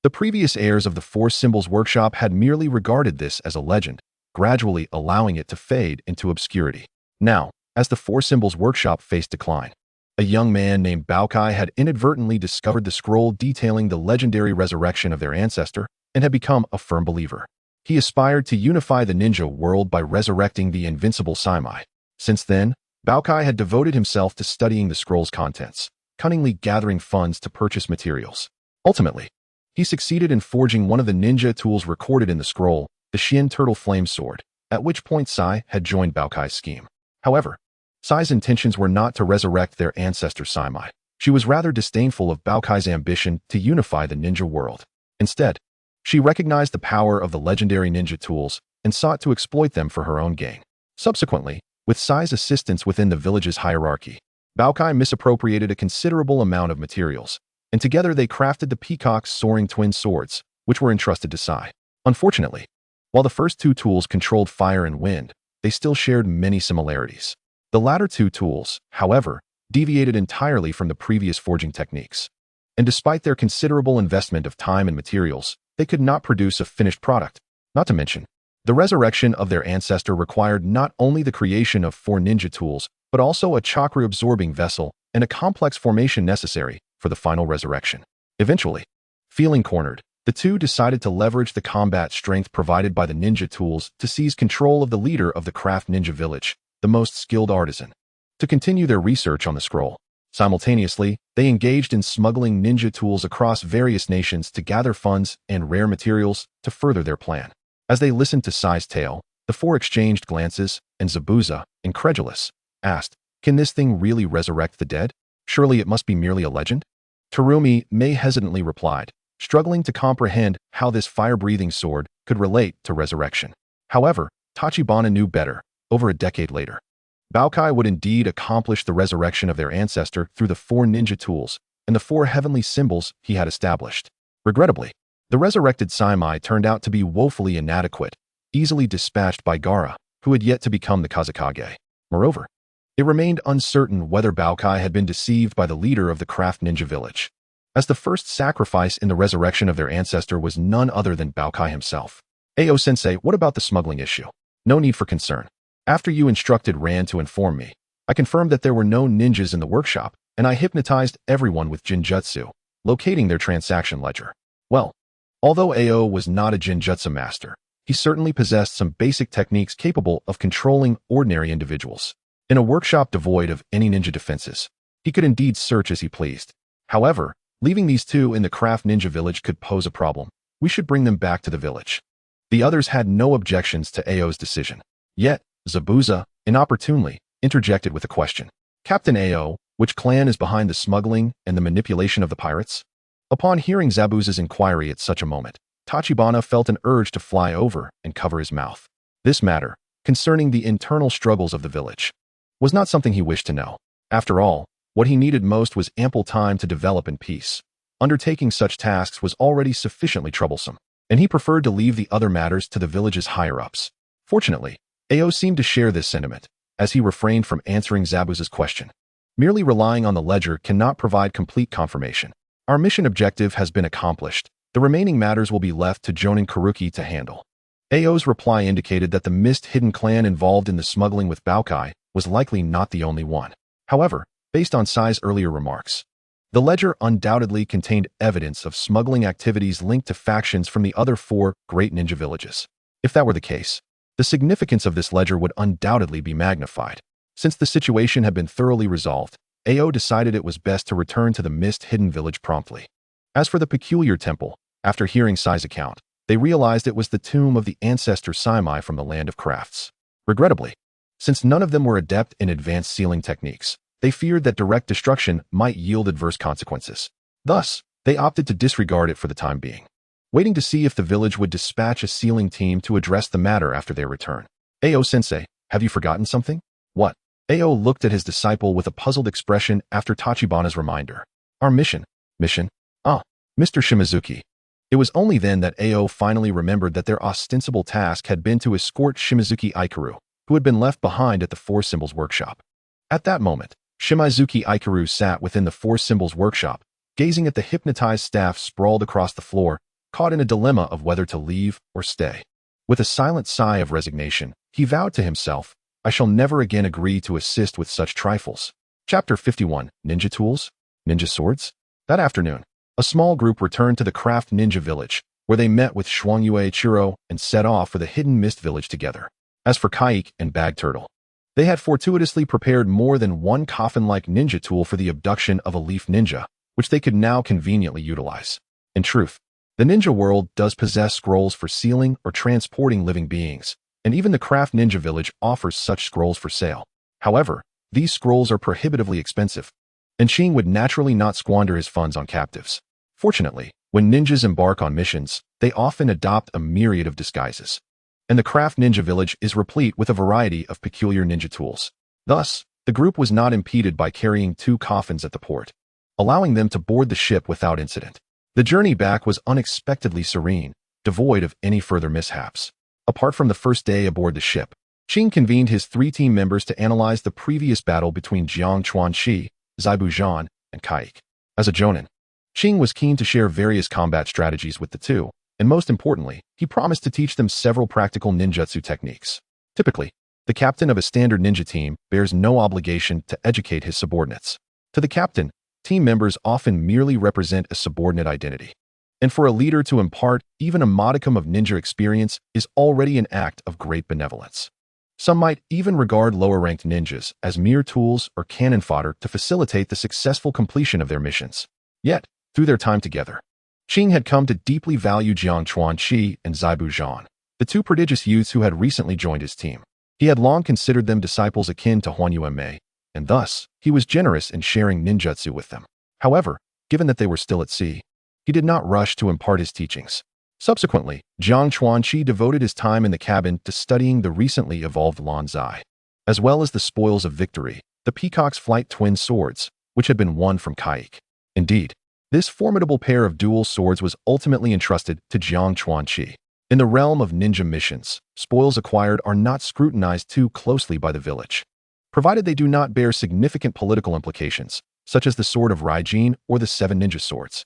the previous heirs of the Four Symbols Workshop had merely regarded this as a legend, gradually allowing it to fade into obscurity. Now, as the Four Symbols Workshop faced decline, a young man named Baokai had inadvertently discovered the scroll detailing the legendary resurrection of their ancestor and had become a firm believer. He aspired to unify the ninja world by resurrecting the invincible Saimai. Since then, Baokai had devoted himself to studying the scroll's contents, cunningly gathering funds to purchase materials. Ultimately, he succeeded in forging one of the ninja tools recorded in the scroll, the Shin Turtle Flame Sword, at which point Sai had joined Baokai's scheme. However, Sai's intentions were not to resurrect their ancestor Saimai. She was rather disdainful of Baokai's ambition to unify the ninja world. Instead, she recognized the power of the legendary ninja tools and sought to exploit them for her own gain. Subsequently, with Sai's assistance within the village's hierarchy, Baokai misappropriated a considerable amount of materials, and together they crafted the Peacock's soaring twin swords, which were entrusted to Sai. Unfortunately, while the first 2 tools controlled fire and wind, they still shared many similarities. The latter 2 tools, however, deviated entirely from the previous forging techniques. And despite their considerable investment of time and materials, they could not produce a finished product. Not to mention, the resurrection of their ancestor required not only the creation of 4 ninja tools, but also a chakra-absorbing vessel and a complex formation necessary for the final resurrection. Eventually, feeling cornered, the 2 decided to leverage the combat strength provided by the ninja tools to seize control of the leader of the craft ninja village, the most skilled artisan, to continue their research on the scroll. Simultaneously, they engaged in smuggling ninja tools across various nations to gather funds and rare materials to further their plan. As they listened to Sai's tale, the 4 exchanged glances, and Zabuza, incredulous, asked, "Can this thing really resurrect the dead? Surely it must be merely a legend?" Terumi May hesitantly replied, struggling to comprehend how this fire-breathing sword could relate to resurrection. However, Tachibana knew better. Over a decade later, Baokai would indeed accomplish the resurrection of their ancestor through the 4 ninja tools and the 4 heavenly symbols he had established. Regrettably, the resurrected Saimai turned out to be woefully inadequate, easily dispatched by Gaara, who had yet to become the Kazekage. Moreover, it remained uncertain whether Baokai had been deceived by the leader of the craft ninja village, as the first sacrifice in the resurrection of their ancestor was none other than Baokai himself. "Ao-sensei, what about the smuggling issue?" "No need for concern. After you instructed Ran to inform me, I confirmed that there were no ninjas in the workshop, and I hypnotized everyone with Jinjutsu, locating their transaction ledger." Well, although Ao was not a Jinjutsu master, he certainly possessed some basic techniques capable of controlling ordinary individuals. In a workshop devoid of any ninja defenses, he could indeed search as he pleased. However, leaving these 2 in the craft ninja village could pose a problem. We should bring them back to the village. The others had no objections to Ao's decision. Yet, Zabuza, inopportunely, interjected with a question. "Captain Ao, which clan is behind the smuggling and the manipulation of the pirates?" Upon hearing Zabuza's inquiry at such a moment, Tachibana felt an urge to fly over and cover his mouth. This matter, concerning the internal struggles of the village, was not something he wished to know. After all, what he needed most was ample time to develop in peace. Undertaking such tasks was already sufficiently troublesome, and he preferred to leave the other matters to the village's higher-ups. Fortunately, Ao seemed to share this sentiment, as he refrained from answering Zabuza's question. "Merely relying on the ledger cannot provide complete confirmation. Our mission objective has been accomplished. The remaining matters will be left to Jonin Karuki to handle." Ao's reply indicated that the mist-hidden clan involved in the smuggling with Baokai was likely not the only one. However, based on Sai's earlier remarks, the ledger undoubtedly contained evidence of smuggling activities linked to factions from the other 4 great ninja villages. If that were the case, the significance of this ledger would undoubtedly be magnified. Since the situation had been thoroughly resolved, Ao decided it was best to return to the mist-hidden village promptly. As for the peculiar temple, after hearing Sai's account, they realized it was the tomb of the ancestor Saimai from the land of crafts. Regrettably, since none of them were adept in advanced sealing techniques, they feared that direct destruction might yield adverse consequences. Thus, they opted to disregard it for the time being, waiting to see if the village would dispatch a sealing team to address the matter after their return. "Ao-sensei, have you forgotten something?" "What?" Ao looked at his disciple with a puzzled expression after Tachibana's reminder. "Our mission." "Mission? Ah, Mr. Shimazuki." It was only then that Ao finally remembered that their ostensible task had been to escort Shimazuki Aikaru, who had been left behind at the Four Symbols workshop. At that moment, Shimazuki Ikaru sat within the Four Symbols workshop, gazing at the hypnotized staff sprawled across the floor, caught in a dilemma of whether to leave or stay. With a silent sigh of resignation, he vowed to himself, "I shall never again agree to assist with such trifles." Chapter 51, Ninja Tools? Ninja Swords? That afternoon, a small group returned to the Craft Ninja Village, where they met with Xuanyue Ichiro and set off for the Hidden Mist Village together. As for Kaik and Bag Turtle, they had fortuitously prepared more than one coffin-like ninja tool for the abduction of a leaf ninja, which they could now conveniently utilize. In truth, the ninja world does possess scrolls for sealing or transporting living beings, and even the Craft Ninja Village offers such scrolls for sale. However, these scrolls are prohibitively expensive, and Qing would naturally not squander his funds on captives. Fortunately, when ninjas embark on missions, they often adopt a myriad of disguises, and the Craft Ninja Village is replete with a variety of peculiar ninja tools. Thus, the group was not impeded by carrying 2 coffins at the port, allowing them to board the ship without incident. The journey back was unexpectedly serene, devoid of any further mishaps. Apart from the first day aboard the ship, Qing convened his 3 team members to analyze the previous battle between Jiang Chuanxi, Zabuza, and Kaik. As a Jonin, Qing was keen to share various combat strategies with the two, and most importantly, he promised to teach them several practical ninjutsu techniques. Typically, the captain of a standard ninja team bears no obligation to educate his subordinates. To the captain, team members often merely represent a subordinate identity. And for a leader to impart even a modicum of ninja experience is already an act of great benevolence. Some might even regard lower-ranked ninjas as mere tools or cannon fodder to facilitate the successful completion of their missions. Yet, through their time together, Qing had come to deeply value Jiang Chuanxi and Zabuza, the 2 prodigious youths who had recently joined his team. He had long considered them disciples akin to Huanyue Mei, and thus, he was generous in sharing ninjutsu with them. However, given that they were still at sea, he did not rush to impart his teachings. Subsequently, Jiang Chuanxi devoted his time in the cabin to studying the recently evolved Lanzai, as well as the spoils of victory, the Peacock's Flight twin swords, which had been won from Kaik. Indeed, this formidable pair of dual swords was ultimately entrusted to Jiang Chuanxi. In the realm of ninja missions, spoils acquired are not scrutinized too closely by the village, provided they do not bear significant political implications, such as the Sword of Raijin or the 7 ninja swords.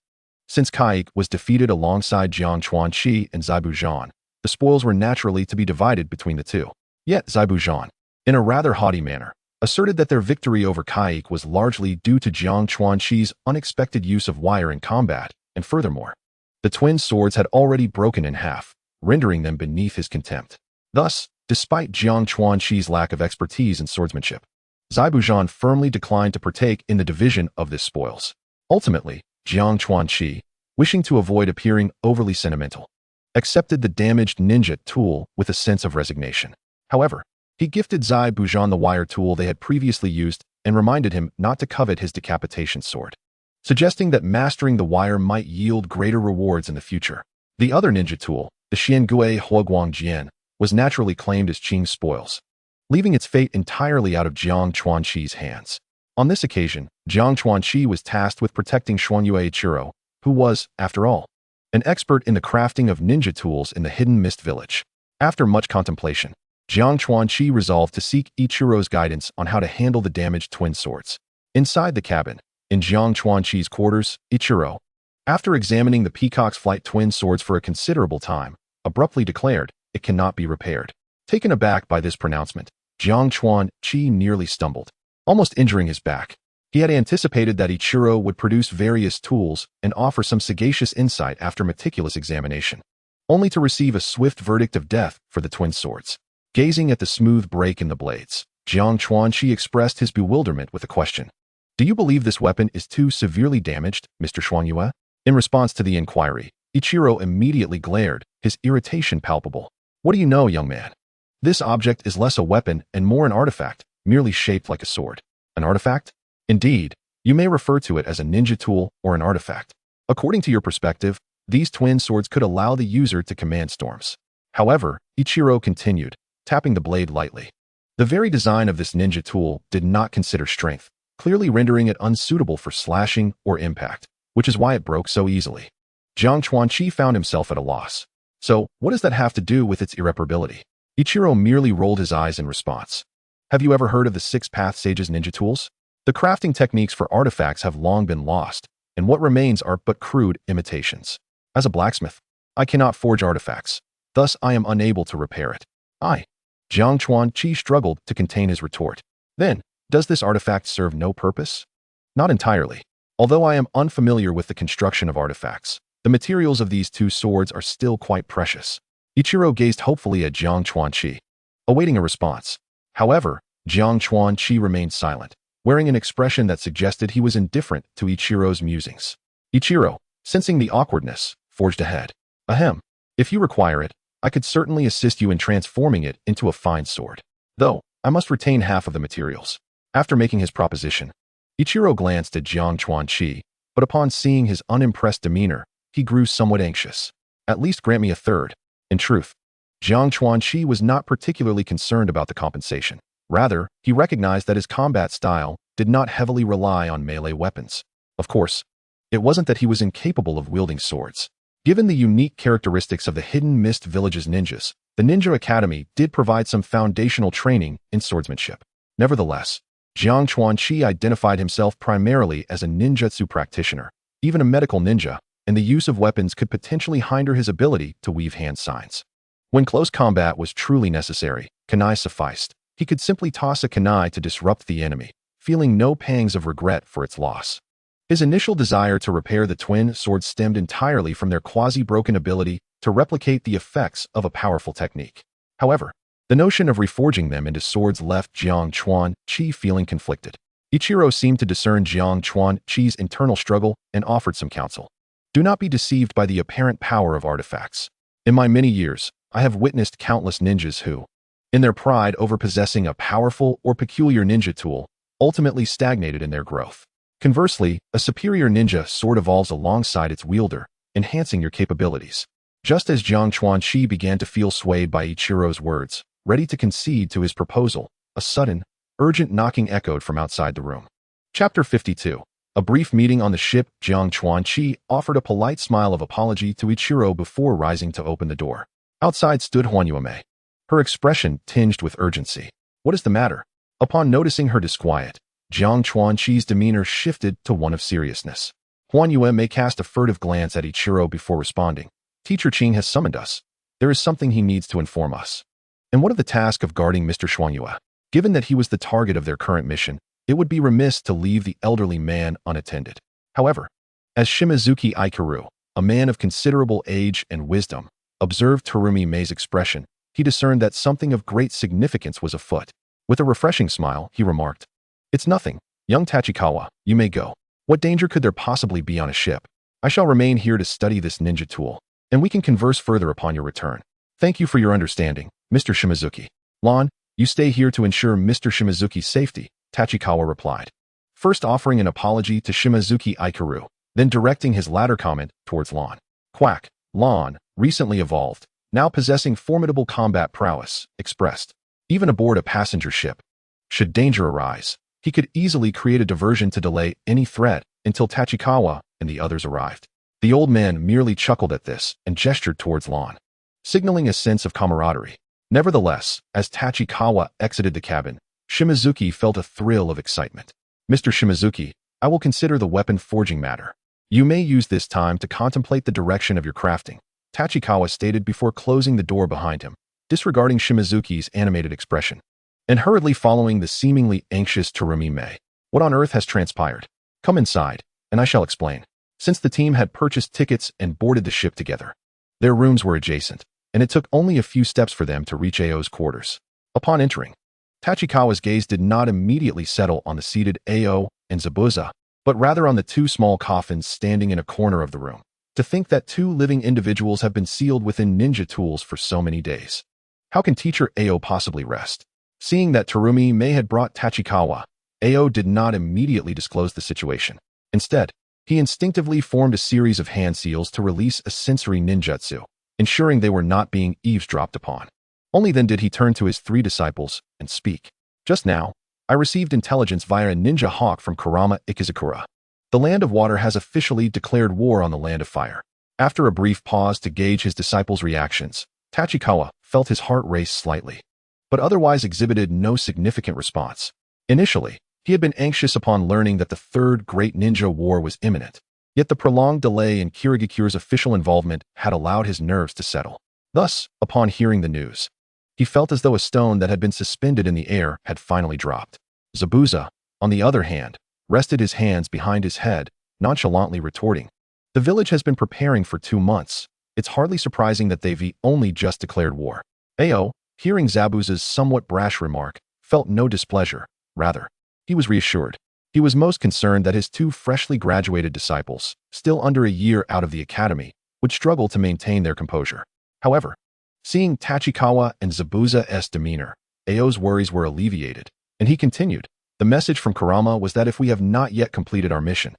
Since Kaik was defeated alongside Jiang Chuanxi and Zabuza, the spoils were naturally to be divided between the two. Yet Zabuza, in a rather haughty manner, asserted that their victory over Kaik was largely due to Jiang Chuanxi's unexpected use of wire in combat, and furthermore, the twin swords had already broken in half, rendering them beneath his contempt. Thus, despite Jiang Chuanxi's lack of expertise in swordsmanship, Zabuza firmly declined to partake in the division of this spoils. Ultimately, Jiang Chuanxi, wishing to avoid appearing overly sentimental, accepted the damaged ninja tool with a sense of resignation. However, he gifted Zabuza the wire tool they had previously used and reminded him not to covet his decapitation sword, suggesting that mastering the wire might yield greater rewards in the future. The other ninja tool, the Xiangui Huaguangjian, was naturally claimed as Qing's spoils, leaving its fate entirely out of Jiang Chuanxi's hands. On this occasion, Jiang Chuanxi was tasked with protecting Xuanyue Ichiro, who was, after all, an expert in the crafting of ninja tools in the Hidden Mist Village. After much contemplation, Jiang Chuanxi resolved to seek Ichiro's guidance on how to handle the damaged twin swords. Inside the cabin, in Jiang Chuanxi's quarters, Ichiro, after examining the Peacock's Flight twin swords for a considerable time, abruptly declared, "It cannot be repaired." Taken aback by this pronouncement, Jiang Chuanxi nearly stumbled, almost injuring his back. He had anticipated that Ichiro would produce various tools and offer some sagacious insight after meticulous examination, only to receive a swift verdict of death for the twin swords. Gazing at the smooth break in the blades, Jiang Chuanxi expressed his bewilderment with a question. "Do you believe this weapon is too severely damaged, Mr. Xuanyue?" In response to the inquiry, Ichiro immediately glared, his irritation palpable. "What do you know, young man? This object is less a weapon and more an artifact, merely shaped like a sword." "An artifact?" "Indeed, you may refer to it as a ninja tool or an artifact. According to your perspective, these twin swords could allow the user to command storms. However," Ichiro continued, tapping the blade lightly, "the very design of this ninja tool did not consider strength, clearly rendering it unsuitable for slashing or impact, which is why it broke so easily." Jiang Chuanxi found himself at a loss. "So, what does that have to do with its irreparability?" Ichiro merely rolled his eyes in response. Have you ever heard of the Six Path Sage's ninja tools? The crafting techniques for artifacts have long been lost, and what remains are but crude imitations. As a blacksmith, I cannot forge artifacts. Thus, I am unable to repair it. Jiang Chuanqi struggled to contain his retort. Then, does this artifact serve no purpose? Not entirely. Although I am unfamiliar with the construction of artifacts, the materials of these two swords are still quite precious. Ichiro gazed hopefully at Jiang Chuanqi, awaiting a response. However, Jiang Chuanqi remained silent, wearing an expression that suggested he was indifferent to Ichiro's musings. Ichiro, sensing the awkwardness, forged ahead. Ahem. If you require it, I could certainly assist you in transforming it into a fine sword. Though, I must retain half of the materials. After making his proposition, Ichiro glanced at Jiang Chuanqi, but upon seeing his unimpressed demeanor, he grew somewhat anxious. At least grant me a third. In truth, Jiang Chuanqi was not particularly concerned about the compensation. Rather, he recognized that his combat style did not heavily rely on melee weapons. Of course, it wasn't that he was incapable of wielding swords. Given the unique characteristics of the Hidden Mist Village's ninjas, the Ninja Academy did provide some foundational training in swordsmanship. Nevertheless, Jiang Chuanqi identified himself primarily as a ninjutsu practitioner, even a medical ninja, and the use of weapons could potentially hinder his ability to weave hand signs. When close combat was truly necessary, kunai sufficed. He could simply toss a kunai to disrupt the enemy, feeling no pangs of regret for its loss. His initial desire to repair the twin swords stemmed entirely from their quasi-broken ability to replicate the effects of a powerful technique. However, the notion of reforging them into swords left Jiang Chuanqi feeling conflicted. Ichiro seemed to discern Jiang Chuanqi's internal struggle and offered some counsel. Do not be deceived by the apparent power of artifacts. In my many years, I have witnessed countless ninjas who, in their pride over possessing a powerful or peculiar ninja tool, ultimately stagnated in their growth. Conversely, a superior ninja sword evolves alongside its wielder, enhancing your capabilities. Just as Jiang Chuanqi began to feel swayed by Ichiro's words, ready to concede to his proposal, a sudden, urgent knocking echoed from outside the room. Chapter 52. A brief meeting on the ship. Jiang Chuanqi offered a polite smile of apology to Ichiro before rising to open the door. Outside stood Huanyueme, her expression tinged with urgency. What is the matter? Upon noticing her disquiet, Jiang Chuanqi's demeanor shifted to one of seriousness. Huanyueme cast a furtive glance at Ichiro before responding. Teacher Qing has summoned us. There is something he needs to inform us. And what of the task of guarding Mr. Huanyue? Given that he was the target of their current mission, it would be remiss to leave the elderly man unattended. However, as Shimazuki Ikaru, a man of considerable age and wisdom, observed Terumi Mei's expression, he discerned that something of great significance was afoot. With a refreshing smile, he remarked, "It's nothing. Young Tachikawa, you may go. What danger could there possibly be on a ship? I shall remain here to study this ninja tool, and we can converse further upon your return. Thank you for your understanding, Mr. Shimazuki. Lon, you stay here to ensure Mr. Shimazuki's safety," Tachikawa replied, first offering an apology to Shimazuki Ikaru, then directing his latter comment towards Lon. Quack, Lon, recently evolved, now possessing formidable combat prowess, expressed. Even aboard a passenger ship, should danger arise, he could easily create a diversion to delay any threat until Tachikawa and the others arrived. The old man merely chuckled at this and gestured towards Lon, signaling a sense of camaraderie. Nevertheless, as Tachikawa exited the cabin, Shimazuki felt a thrill of excitement. "Mr. Shimazuki, I will consider the weapon forging matter. You may use this time to contemplate the direction of your crafting," Tachikawa stated before closing the door behind him, disregarding Shimazuki's animated expression, and hurriedly following the seemingly anxious Terumi Mei. "What on earth has transpired? Come inside, and I shall explain." Since the team had purchased tickets and boarded the ship together, their rooms were adjacent, and it took only a few steps for them to reach Ao's quarters. Upon entering, Tachikawa's gaze did not immediately settle on the seated Ao and Zabuza, but rather on the two small coffins standing in a corner of the room. To think that two living individuals have been sealed within ninja tools for so many days. How can Teacher Ao possibly rest? Seeing that Terumi Mei had brought Tachikawa, Ao did not immediately disclose the situation. Instead, he instinctively formed a series of hand seals to release a sensory ninjutsu, ensuring they were not being eavesdropped upon. Only then did he turn to his three disciples and speak. "Just now, I received intelligence via a ninja hawk from Kurama Ikizukura. The Land of Water has officially declared war on the Land of Fire." After a brief pause to gauge his disciples' reactions, Tachikawa felt his heart race slightly, but otherwise exhibited no significant response. Initially, he had been anxious upon learning that the Third Great Ninja War was imminent, yet the prolonged delay in Kirigakure's official involvement had allowed his nerves to settle. Thus, upon hearing the news, he felt as though a stone that had been suspended in the air had finally dropped. Zabuza, on the other hand, rested his hands behind his head, nonchalantly retorting, "The village has been preparing for 2 months. It's hardly surprising that they've only just declared war." Ao, hearing Zabuza's somewhat brash remark, felt no displeasure. Rather, he was reassured. He was most concerned that his 2 freshly graduated disciples, still under a year out of the academy, would struggle to maintain their composure. However, seeing Tachikawa and Zabuza's demeanor, Ao's worries were alleviated, and he continued, "The message from Kurama was that if we have not yet completed our mission,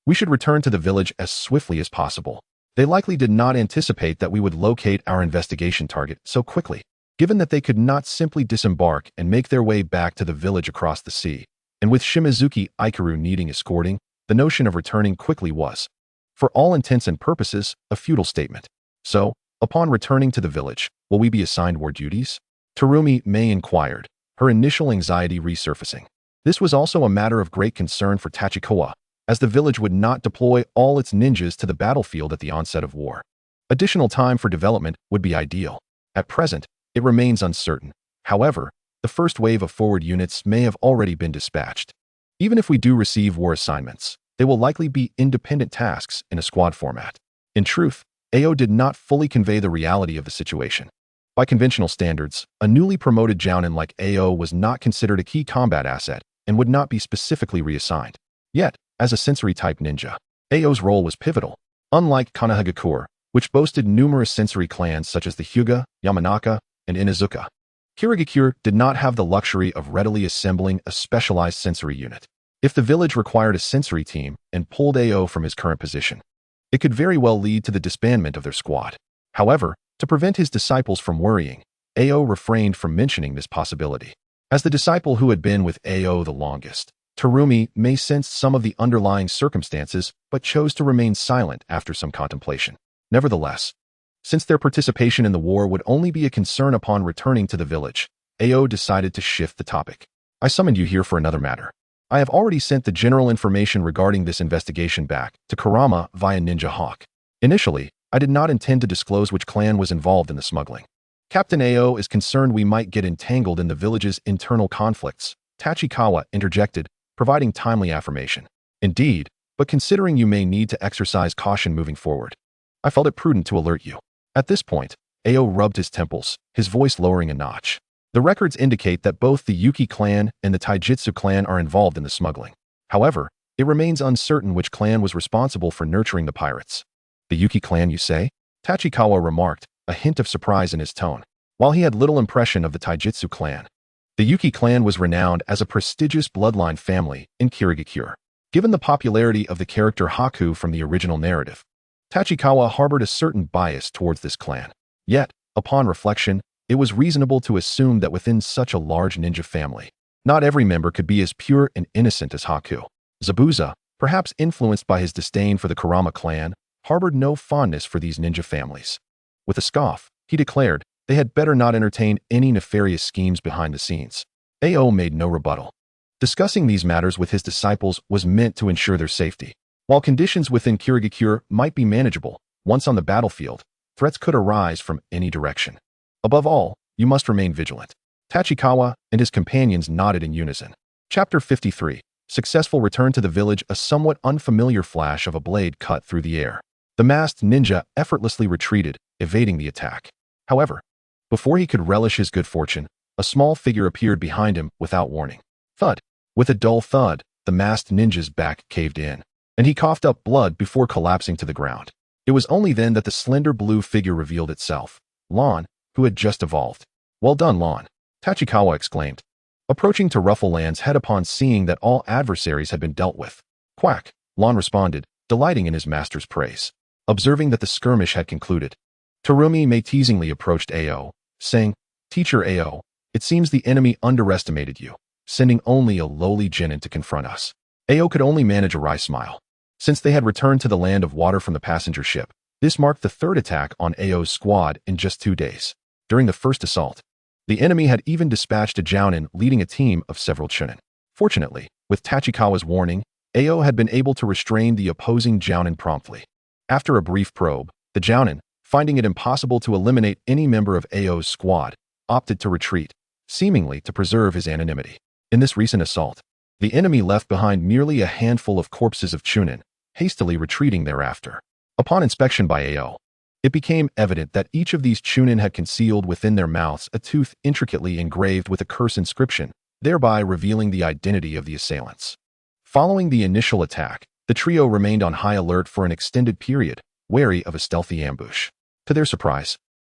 we should return to the village as swiftly as possible. They likely did not anticipate that we would locate our investigation target so quickly, given that they could not simply disembark and make their way back to the village across the sea. And with Shimizuki Ikaru needing escorting, the notion of returning quickly was, for all intents and purposes, a futile statement. So, upon returning to the village, will we be assigned war duties?" Terumi May inquired, her initial anxiety resurfacing. This was also a matter of great concern for Tachikawa, as the village would not deploy all its ninjas to the battlefield at the onset of war. Additional time for development would be ideal. At present, it remains uncertain. However, the first wave of forward units may have already been dispatched. Even if we do receive war assignments, they will likely be independent tasks in a squad format. In truth, Ao did not fully convey the reality of the situation. By conventional standards, a newly promoted jounin like Ao was not considered a key combat asset and would not be specifically reassigned. Yet, as a sensory-type ninja, Ao's role was pivotal. Unlike Konohagakure, which boasted numerous sensory clans such as the Hyuga, Yamanaka, and Inuzuka, Kirigakure did not have the luxury of readily assembling a specialized sensory unit. If the village required a sensory team and pulled Ao from his current position, it could very well lead to the disbandment of their squad. However, to prevent his disciples from worrying, Ao refrained from mentioning this possibility. As the disciple who had been with Ao the longest, Terumi may sense some of the underlying circumstances but chose to remain silent after some contemplation. Nevertheless, since their participation in the war would only be a concern upon returning to the village, Ao decided to shift the topic. "I summoned you here for another matter. I have already sent the general information regarding this investigation back to Kurama via Ninja Hawk. Initially, I did not intend to disclose which clan was involved in the smuggling. Captain Ao is concerned we might get entangled in the village's internal conflicts," Tachikawa interjected, providing timely affirmation. "Indeed, but considering you may need to exercise caution moving forward, I felt it prudent to alert you." At this point, Ao rubbed his temples, his voice lowering a notch. The records indicate that both the Yuki clan and the Taijutsu clan are involved in the smuggling. However, it remains uncertain which clan was responsible for nurturing the pirates. "The Yuki clan, you say?" Tachikawa remarked, a hint of surprise in his tone. While he had little impression of the Taijutsu clan, the Yuki clan was renowned as a prestigious bloodline family in Kirigakure. Given the popularity of the character Haku from the original narrative, Tachikawa harbored a certain bias towards this clan. Yet, upon reflection, it was reasonable to assume that within such a large ninja family, not every member could be as pure and innocent as Haku. Zabuza, perhaps influenced by his disdain for the Kurama clan, harbored no fondness for these ninja families. With a scoff, he declared they had better not entertain any nefarious schemes behind the scenes. Ao made no rebuttal. Discussing these matters with his disciples was meant to ensure their safety. While conditions within Kirigakure might be manageable, once on the battlefield, threats could arise from any direction. Above all, you must remain vigilant. Tachikawa and his companions nodded in unison. Chapter 53. Successful return to the village. A somewhat unfamiliar flash of a blade cut through the air. The masked ninja effortlessly retreated, evading the attack. However, before he could relish his good fortune, a small figure appeared behind him without warning. Thud. With a dull thud, the masked ninja's back caved in, and he coughed up blood before collapsing to the ground. It was only then that the slender blue figure revealed itself. Lon, who had just evolved. "Well done, Lon," Tachikawa exclaimed, approaching to ruffle Lan's head upon seeing that all adversaries had been dealt with. "Quack," Lon responded, delighting in his master's praise. Observing that the skirmish had concluded, Terumi May teasingly approached Ao, saying, "Teacher Ao, it seems the enemy underestimated you, sending only a lowly genin to confront us." Ao could only manage a wry smile. Since they had returned to the land of water from the passenger ship, this marked the third attack on Ao's squad in just 2 days. During the first assault, the enemy had even dispatched a Jounin leading a team of several Chunin. Fortunately, with Tachikawa's warning, Ao had been able to restrain the opposing Jounin promptly. After a brief probe, the Jounin, finding it impossible to eliminate any member of Ao's squad, opted to retreat, seemingly to preserve his anonymity. In this recent assault, the enemy left behind merely a handful of corpses of Chunin, hastily retreating thereafter. Upon inspection by Ao, it became evident that each of these Chunin had concealed within their mouths a tooth intricately engraved with a curse inscription, thereby revealing the identity of the assailants. Following the initial attack, the trio remained on high alert for an extended period, wary of a stealthy ambush. To their surprise,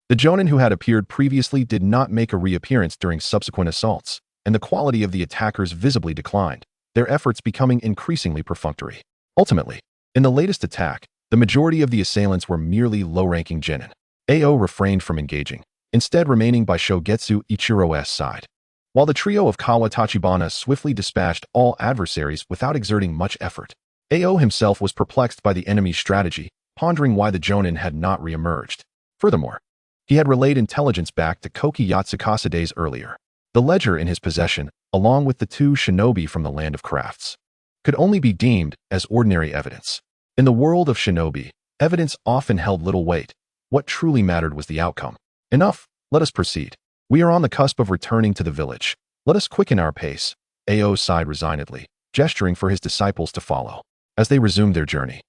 the Jounin who had appeared previously did not make a reappearance during subsequent assaults, and the quality of the attackers visibly declined, their efforts becoming increasingly perfunctory. Ultimately, in the latest attack, the majority of the assailants were merely low-ranking genin. Ao refrained from engaging, instead remaining by Shogetsu Ichiro's side. While the trio of Kawa Tachibana swiftly dispatched all adversaries without exerting much effort, Ao himself was perplexed by the enemy's strategy, pondering why the Jounin had not re-emerged. Furthermore, he had relayed intelligence back to Koki Yatsukasa days earlier. The ledger in his possession, along with the two shinobi from the Land of Crafts, could only be deemed as ordinary evidence. In the world of shinobi, evidence often held little weight. What truly mattered was the outcome. Enough, let us proceed. We are on the cusp of returning to the village. Let us quicken our pace. Ao sighed resignedly, gesturing for his disciples to follow. As they resumed their journey,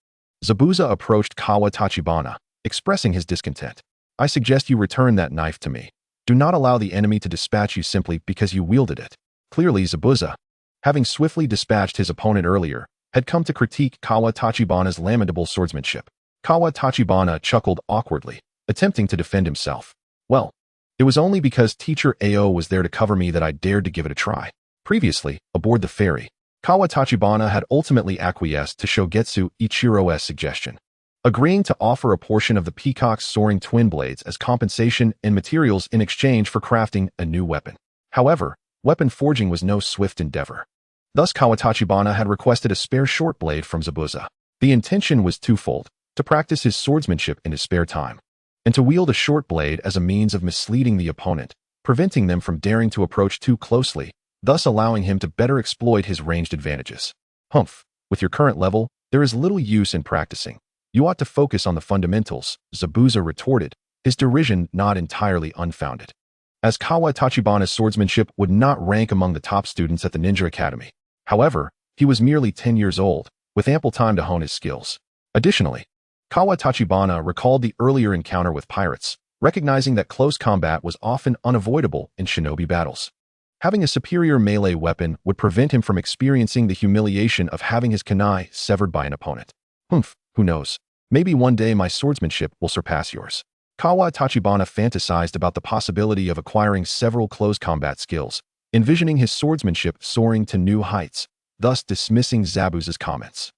Zabuza approached Kawa Tachibana, expressing his discontent. I suggest you return that knife to me. Do not allow the enemy to dispatch you simply because you wielded it. Clearly, Zabuza, having swiftly dispatched his opponent earlier, had come to critique Kawa Tachibana's lamentable swordsmanship. Kawa Tachibana chuckled awkwardly, attempting to defend himself. Well, it was only because teacher Ao was there to cover me that I dared to give it a try. Previously, aboard the ferry, Kawa Tachibana had ultimately acquiesced to Shogetsu Ichiro's suggestion, agreeing to offer a portion of the peacock's soaring twin blades as compensation and materials in exchange for crafting a new weapon. However, weapon forging was no swift endeavor. Thus, Kawa Tachibana had requested a spare short blade from Zabuza. The intention was twofold: to practice his swordsmanship in his spare time, and to wield a short blade as a means of misleading the opponent, preventing them from daring to approach too closely, thus allowing him to better exploit his ranged advantages. Humph, with your current level, there is little use in practicing. You ought to focus on the fundamentals, Zabuza retorted, his derision not entirely unfounded. As Kawa Tachibana's swordsmanship would not rank among the top students at the Ninja Academy. However, he was merely 10 years old, with ample time to hone his skills. Additionally, Kawa Tachibana recalled the earlier encounter with pirates, recognizing that close combat was often unavoidable in shinobi battles. Having a superior melee weapon would prevent him from experiencing the humiliation of having his kunai severed by an opponent. Humph, who knows? Maybe one day my swordsmanship will surpass yours. Kawa Tachibana fantasized about the possibility of acquiring several close combat skills, envisioning his swordsmanship soaring to new heights, thus dismissing Zabuza's comments.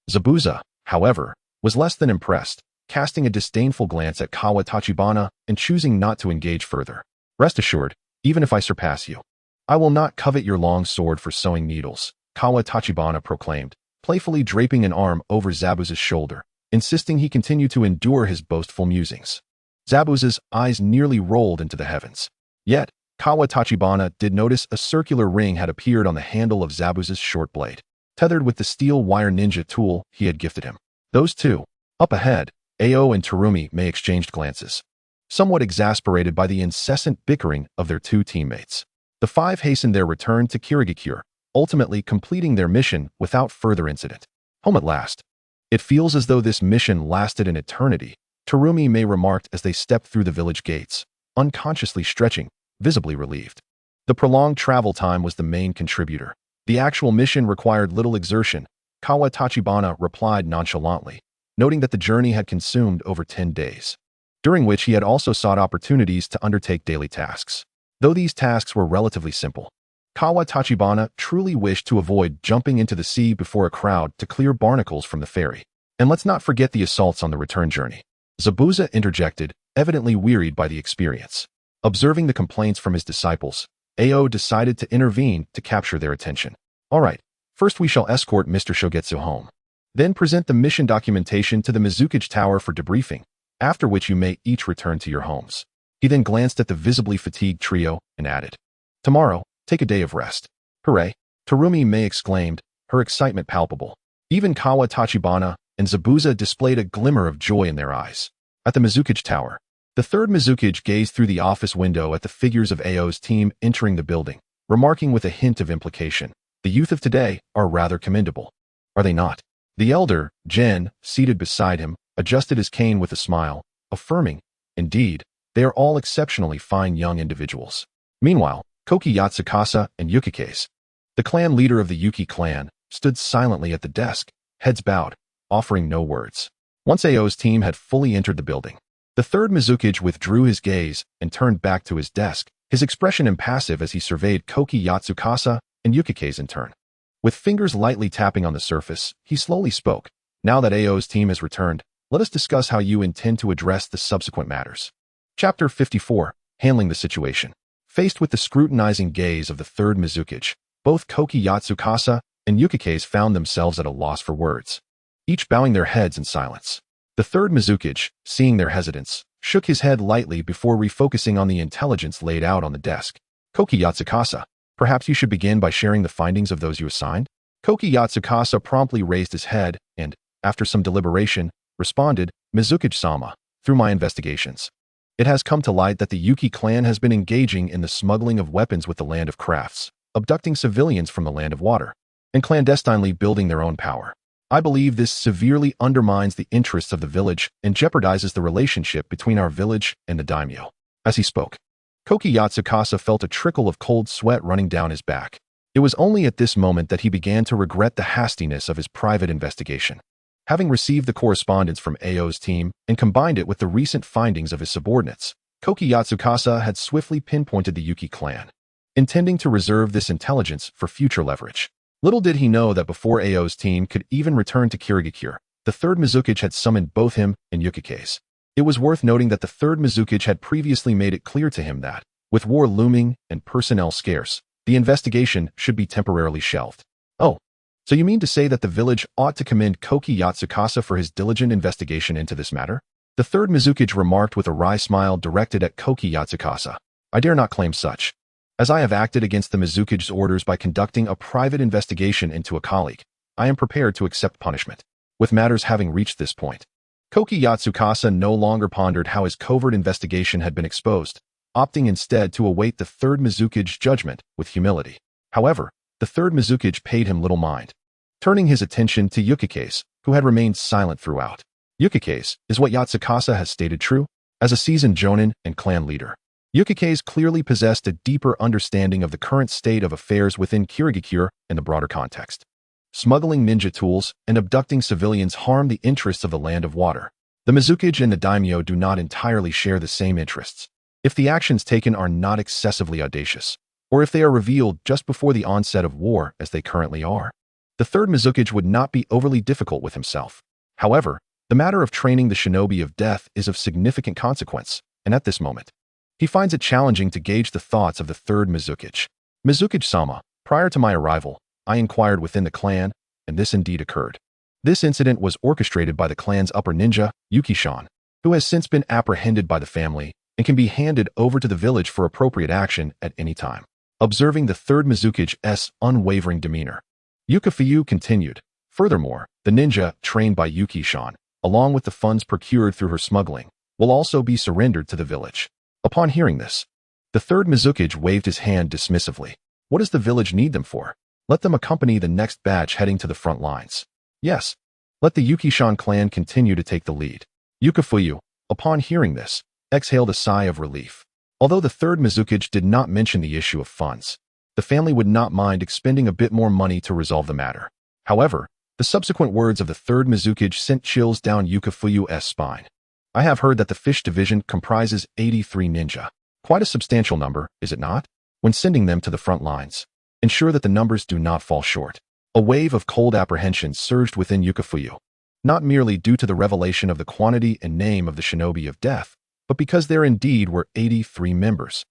Zabuza, however, was less than impressed, casting a disdainful glance at Kawa Tachibana and choosing not to engage further. Rest assured, even if I surpass you, I will not covet your long sword for sewing needles, Kawa Tachibana proclaimed, playfully draping an arm over Zabuza's shoulder, insisting he continue to endure his boastful musings. Zabuza's eyes nearly rolled into the heavens. Yet, Kawa Tachibana did notice a circular ring had appeared on the handle of Zabuza's short blade, tethered with the steel wire ninja tool he had gifted him. Those two, up ahead, Ao and Terumi may exchanged glances, somewhat exasperated by the incessant bickering of their two teammates. The five hastened their return to Kirigakure, ultimately completing their mission without further incident. Home at last. It feels as though this mission lasted an eternity, Terumi May remarked as they stepped through the village gates, unconsciously stretching, visibly relieved. The prolonged travel time was the main contributor. The actual mission required little exertion, Kawa Tachibana replied nonchalantly, noting that the journey had consumed over 10 days, during which he had also sought opportunities to undertake daily tasks. Though these tasks were relatively simple, Kawa Tachibana truly wished to avoid jumping into the sea before a crowd to clear barnacles from the ferry. And let's not forget the assaults on the return journey. Zabuza interjected, evidently wearied by the experience. Observing the complaints from his disciples, Ao decided to intervene to capture their attention. All right, first we shall escort Mr. Shogetsu home. Then present the mission documentation to the Mizukage Tower for debriefing, after which you may each return to your homes. He then glanced at the visibly fatigued trio and added, "Tomorrow, take a day of rest." "Hooray!" Terumi Mei exclaimed, her excitement palpable. Even Kawa, Tachibana, and Zabuza displayed a glimmer of joy in their eyes. At the Mizukage Tower, the third Mizukage gazed through the office window at the figures of Ao's team entering the building, remarking with a hint of implication, "The youth of today are rather commendable. Are they not?" The elder, Jen, seated beside him, adjusted his cane with a smile, affirming, "Indeed, they are all exceptionally fine young individuals." Meanwhile, Koki Yatsukasa and Yukikase, the clan leader of the Yuki clan, stood silently at the desk, heads bowed, offering no words. Once Ao's team had fully entered the building, the third Mizukage withdrew his gaze and turned back to his desk, his expression impassive as he surveyed Koki Yatsukasa and Yukikase in turn. With fingers lightly tapping on the surface, he slowly spoke. "Now that Ao's team has returned, let us discuss how you intend to address the subsequent matters." Chapter 54, Handling the Situation. Faced with the scrutinizing gaze of the third Mizukage, both Koki Yatsukasa and Yukikase found themselves at a loss for words, each bowing their heads in silence. The third Mizukage, seeing their hesitance, shook his head lightly before refocusing on the intelligence laid out on the desk. "Koki Yatsukasa, perhaps you should begin by sharing the findings of those you assigned?" Koki Yatsukasa promptly raised his head and, after some deliberation, responded, "Mizukage-sama, through my investigations, it has come to light that the Yuki clan has been engaging in the smuggling of weapons with the Land of Crafts, abducting civilians from the Land of Water, and clandestinely building their own power. I believe this severely undermines the interests of the village and jeopardizes the relationship between our village and the daimyo." As he spoke, Koki Yatsukasa felt a trickle of cold sweat running down his back. It was only at this moment that he began to regret the hastiness of his private investigation. Having received the correspondence from Ao's team and combined it with the recent findings of his subordinates, Koki Yatsukasa had swiftly pinpointed the Yuki clan, intending to reserve this intelligence for future leverage. Little did he know that before Ao's team could even return to Kirigakure, the third Mizukage had summoned both him and Yukikase. It was worth noting that the third Mizukage had previously made it clear to him that, with war looming and personnel scarce, the investigation should be temporarily shelved. "Oh, so you mean to say that the village ought to commend Koki Yatsukasa for his diligent investigation into this matter?" The third Mizukage remarked with a wry smile directed at Koki Yatsukasa. "I dare not claim such. As I have acted against the Mizukage's orders by conducting a private investigation into a colleague, I am prepared to accept punishment." With matters having reached this point, Koki Yatsukasa no longer pondered how his covert investigation had been exposed, opting instead to await the third Mizukage's judgment with humility. However, the third Mizukage paid him little mind, turning his attention to Yukikase, who had remained silent throughout. Yukikase, is what Yatsukasa has stated true? As a seasoned jonin and clan leader, Yukikase clearly possessed a deeper understanding of the current state of affairs within Kirigakure and the broader context. Smuggling ninja tools and abducting civilians harm the interests of the Land of Water. The Mizukage and the daimyo do not entirely share the same interests. If the actions taken are not excessively audacious, or if they are revealed just before the onset of war as they currently are, the third Mizukage would not be overly difficult with himself. However, the matter of training the shinobi of death is of significant consequence, and at this moment, he finds it challenging to gauge the thoughts of the third Mizukage. "Mizukage-sama, prior to my arrival, I inquired within the clan, and this indeed occurred. This incident was orchestrated by the clan's upper ninja, Yuki-shan, who has since been apprehended by the family and can be handed over to the village for appropriate action at any time." Observing the third Mizukage's unwavering demeanor, Yukifuyu continued, "Furthermore, the ninja, trained by Yuki-shan, along with the funds procured through her smuggling, will also be surrendered to the village." Upon hearing this, the third Mizukage waved his hand dismissively. "What does the village need them for? Let them accompany the next batch heading to the front lines. Yes, let the Yuki-shan clan continue to take the lead." Yukifuyu, upon hearing this, exhaled a sigh of relief. Although the third Mizukage did not mention the issue of funds, the family would not mind expending a bit more money to resolve the matter. However, the subsequent words of the third Mizukage sent chills down Yukifuyu's spine. "I have heard that the fish division comprises 83 ninja. Quite a substantial number, is it not? When sending them to the front lines, ensure that the numbers do not fall short." A wave of cold apprehension surged within Yukifuyu, not merely due to the revelation of the quantity and name of the shinobi of death, but because there indeed were 83 members,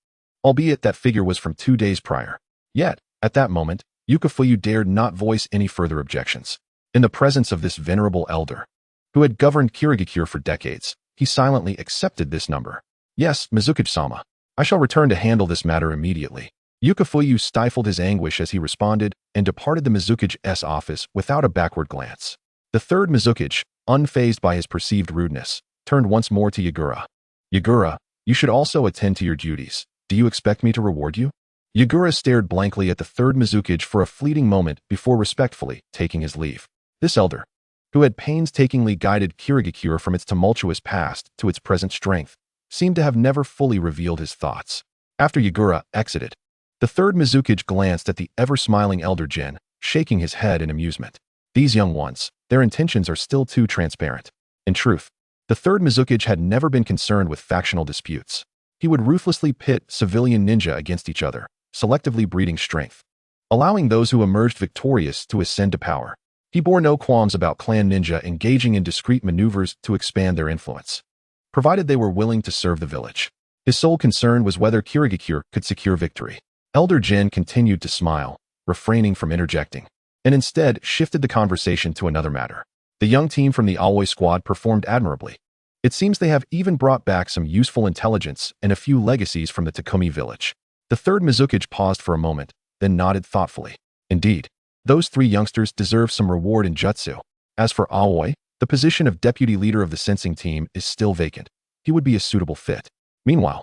albeit that figure was from 2 days prior. Yet, at that moment, Yukifuyu dared not voice any further objections. In the presence of this venerable elder, who had governed Kirigakure for decades, he silently accepted this number. Yes, Mizukage-sama. I shall return to handle this matter immediately. Yukafuyu stifled his anguish as he responded and departed the Mizukage's office without a backward glance. The third Mizukage, unfazed by his perceived rudeness, turned once more to Yagura. Yagura, you should also attend to your duties. Do you expect me to reward you? Yagura stared blankly at the third Mizukage for a fleeting moment before respectfully taking his leave. This elder, who had painstakingly guided Kirigakure from its tumultuous past to its present strength, seemed to have never fully revealed his thoughts. After Yagura exited, the third Mizukage glanced at the ever-smiling elder Jin, shaking his head in amusement. These young ones, their intentions are still too transparent. In truth, the third Mizukage had never been concerned with factional disputes. He would ruthlessly pit civilian ninja against each other, selectively breeding strength, allowing those who emerged victorious to ascend to power. He bore no qualms about clan ninja engaging in discreet maneuvers to expand their influence, provided they were willing to serve the village. His sole concern was whether Kirigakure could secure victory. Elder Jin continued to smile, refraining from interjecting, and instead shifted the conversation to another matter. The young team from the Aoi squad performed admirably. It seems they have even brought back some useful intelligence and a few legacies from the Takumi village. The third Mizukage paused for a moment, then nodded thoughtfully. Indeed, those three youngsters deserve some reward in jutsu. As for Aoi, the position of deputy leader of the sensing team is still vacant. He would be a suitable fit. Meanwhile,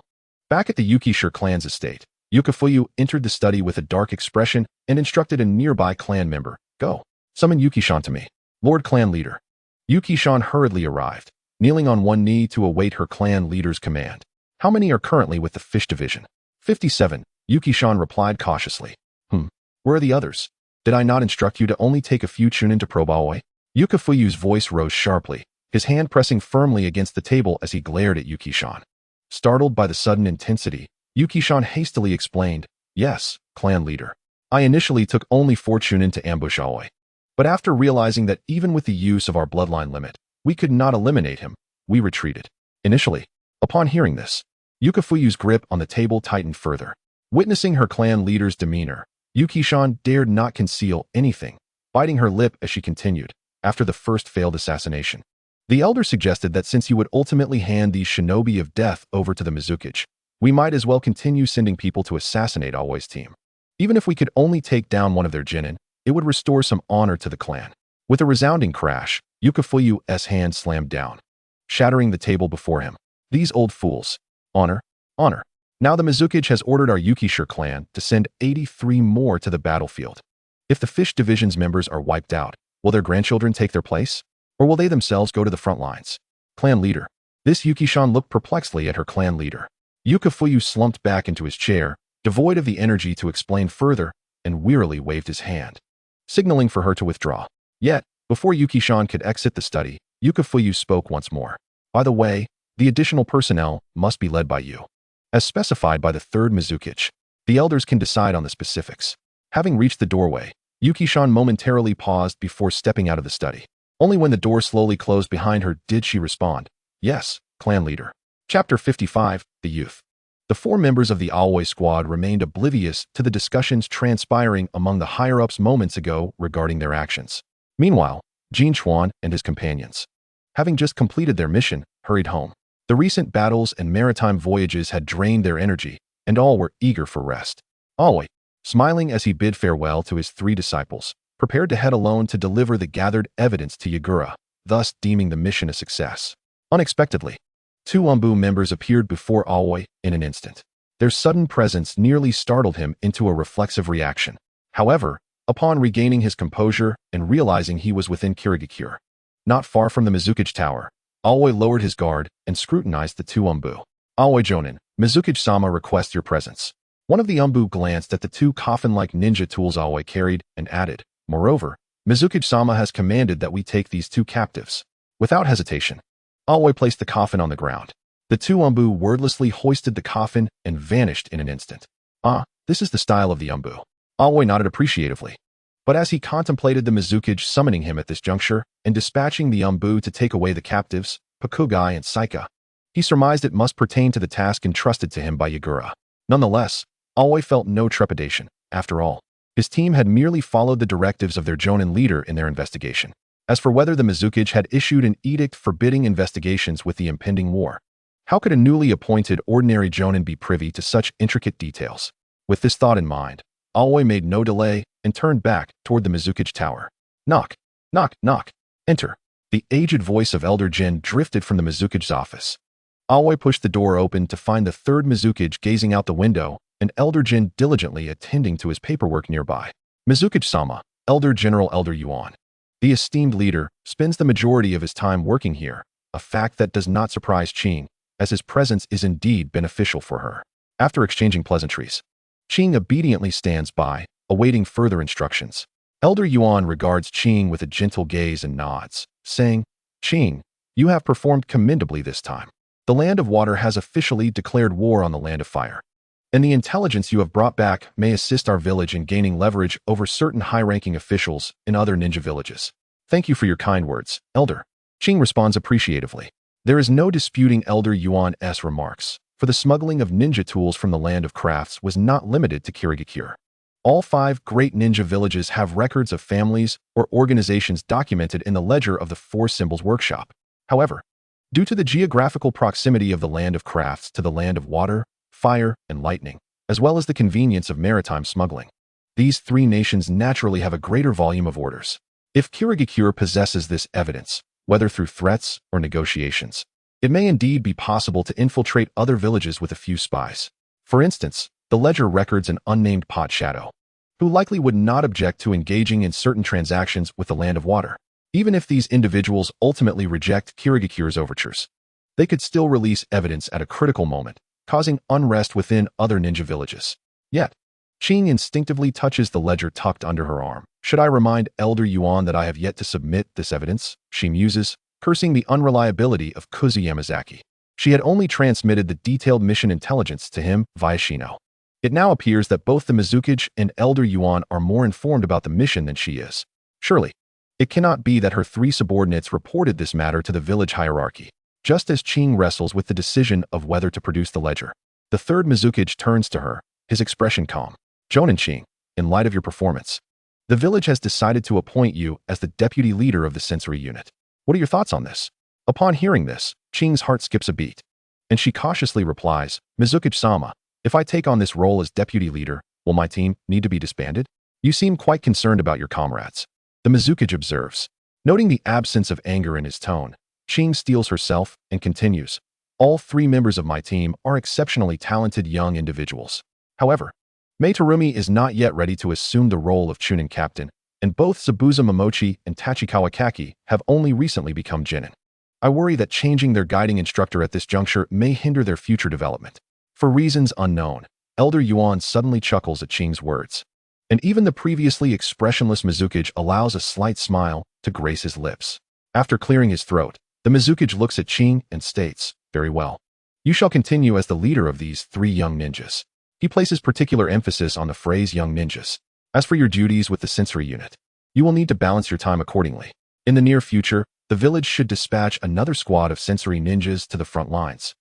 back at the Yukishire clan's estate, Yukafuyu entered the study with a dark expression and instructed a nearby clan member, "Go, summon Yuki-shan to me." Lord Clan Leader. Yuki-shan hurriedly arrived, kneeling on one knee to await her clan leader's command. How many are currently with the fish division? 57, Yuki-shan replied cautiously. Where are the others? Did I not instruct you to only take a few chunin to probe Aoi? Yukafuyu's voice rose sharply, his hand pressing firmly against the table as he glared at Yuki-shan. Startled by the sudden intensity, Yuki-shan hastily explained, "Yes, clan leader. I initially took only 4 chunin to ambush Aoi. But after realizing that even with the use of our bloodline limit, we could not eliminate him, we retreated." Initially, upon hearing this, Yukafuyu's grip on the table tightened further. Witnessing her clan leader's demeanor, Yuki-shan dared not conceal anything, biting her lip as she continued, after the first failed assassination. The elder suggested that since you would ultimately hand these shinobi of death over to the Mizukage, we might as well continue sending people to assassinate Aoi's team. Even if we could only take down one of their genin, it would restore some honor to the clan. With a resounding crash, Yukafuyu's hand slammed down, shattering the table before him. These old fools. Honor, honor. Now the Mizukage has ordered our Yukishire clan to send 83 more to the battlefield. If the fish division's members are wiped out, will their grandchildren take their place? Or will they themselves go to the front lines? Clan leader. This Yuki-shan looked perplexedly at her clan leader. Yukafuyu slumped back into his chair, devoid of the energy to explain further, and wearily waved his hand, signaling for her to withdraw. Yet, before Yuki-shan could exit the study, Yukafuyu spoke once more. By the way, the additional personnel must be led by you. As specified by the third Mizukage, the elders can decide on the specifics. Having reached the doorway, Yuki-shan momentarily paused before stepping out of the study. Only when the door slowly closed behind her did she respond, "Yes, clan leader." Chapter 55, The Youth. The 4 members of the Aoi squad remained oblivious to the discussions transpiring among the higher-ups moments ago regarding their actions. Meanwhile, Jin Chuan and his companions, having just completed their mission, hurried home. The recent battles and maritime voyages had drained their energy, and all were eager for rest. Aoi, smiling as he bid farewell to his 3 disciples, prepared to head alone to deliver the gathered evidence to Yagura, thus deeming the mission a success. Unexpectedly, 2 Umbu members appeared before Aoi in an instant. Their sudden presence nearly startled him into a reflexive reaction. However, upon regaining his composure and realizing he was within Kirigakure, not far from the Mizukage Tower, Aoi lowered his guard and scrutinized the 2 Umbu. "Aoi Jonin, Mizukage-sama requests your presence." One of the Umbu glanced at the 2 coffin-like ninja tools Aoi carried and added, "Moreover, Mizukage-sama has commanded that we take these 2 captives." Without hesitation, Aoi placed the coffin on the ground. The 2 Umbu wordlessly hoisted the coffin and vanished in an instant. This is the style of the Umbu. Aoi nodded appreciatively. But as he contemplated the Mizukage summoning him at this juncture and dispatching the Umbu to take away the captives, Pakugai and Saika, he surmised it must pertain to the task entrusted to him by Yagura. Nonetheless, Aoi felt no trepidation. After all, his team had merely followed the directives of their Jonin leader in their investigation. As for whether the Mizukage had issued an edict forbidding investigations with the impending war, How could a newly appointed ordinary jonin be privy to such intricate details? With this thought in mind, Aoi made no delay and turned back toward the Mizukage Tower. Knock, knock, knock. Enter. The aged voice of Elder Jin drifted from the Mizukage's office. Aoi pushed the door open to find the third Mizukage gazing out the window and Elder Jin diligently attending to his paperwork nearby. Mizukage-sama, Elder General Elder Yuan. The esteemed leader spends the majority of his time working here, a fact that does not surprise Qing, as his presence is indeed beneficial for her. After exchanging pleasantries, Qing obediently stands by, awaiting further instructions. Elder Yuan regards Qing with a gentle gaze and nods, saying, Qing, you have performed commendably this time. The Land of Water has officially declared war on the Land of Fire, and the intelligence you have brought back may assist our village in gaining leverage over certain high-ranking officials in other ninja villages. Thank you for your kind words, Elder. Qing responds appreciatively. There is no disputing Elder Yuan's remarks, for the smuggling of ninja tools from the Land of Crafts was not limited to Kirigakure. All 5 great ninja villages have records of families or organizations documented in the ledger of the Four Symbols Workshop. However, due to the geographical proximity of the Land of Crafts to the Land of Water, Fire, and Lightning, as well as the convenience of maritime smuggling, these 3 nations naturally have a greater volume of orders. If Kirigakure possesses this evidence, whether through threats or negotiations, it may indeed be possible to infiltrate other villages with a few spies. For instance, the ledger records an unnamed pot shadow, who likely would not object to engaging in certain transactions with the Land of Water. Even if these individuals ultimately reject Kirigakure's overtures, they could still release evidence at a critical moment, causing unrest within other ninja villages. Yet, Qing instinctively touches the ledger tucked under her arm. Should I remind Elder Yuan that I have yet to submit this evidence? She muses, cursing the unreliability of Kuzu Yamazaki. She had only transmitted the detailed mission intelligence to him via Shino. It now appears that both the Mizukage and Elder Yuan are more informed about the mission than she is. Surely, it cannot be that her 3 subordinates reported this matter to the village hierarchy. Just as Qing wrestles with the decision of whether to produce the ledger, the third Mizukage turns to her, his expression calm. Jonin Qing, in light of your performance, the village has decided to appoint you as the deputy leader of the sensory unit. What are your thoughts on this? Upon hearing this, Qing's heart skips a beat, and she cautiously replies, Mizukage-sama, if I take on this role as deputy leader, will my team need to be disbanded? You seem quite concerned about your comrades. The Mizukage observes. Noting the absence of anger in his tone, Qing steels herself and continues, all 3 members of my team are exceptionally talented young individuals. However, Mei Terumi is not yet ready to assume the role of Chunin captain, and both Zabuza Momochi and Tachikawa Kaki have only recently become Genin. I worry that changing their guiding instructor at this juncture may hinder their future development. For reasons unknown, Elder Yuan suddenly chuckles at Qing's words, and even the previously expressionless Mizukage allows a slight smile to grace his lips. After clearing his throat, the Mizukage looks at Qing and states, very well. You shall continue as the leader of these 3 young ninjas. He places particular emphasis on the phrase young ninjas. As for your duties with the sensory unit, you will need to balance your time accordingly. In the near future, the village should dispatch another squad of sensory ninjas to the front lines,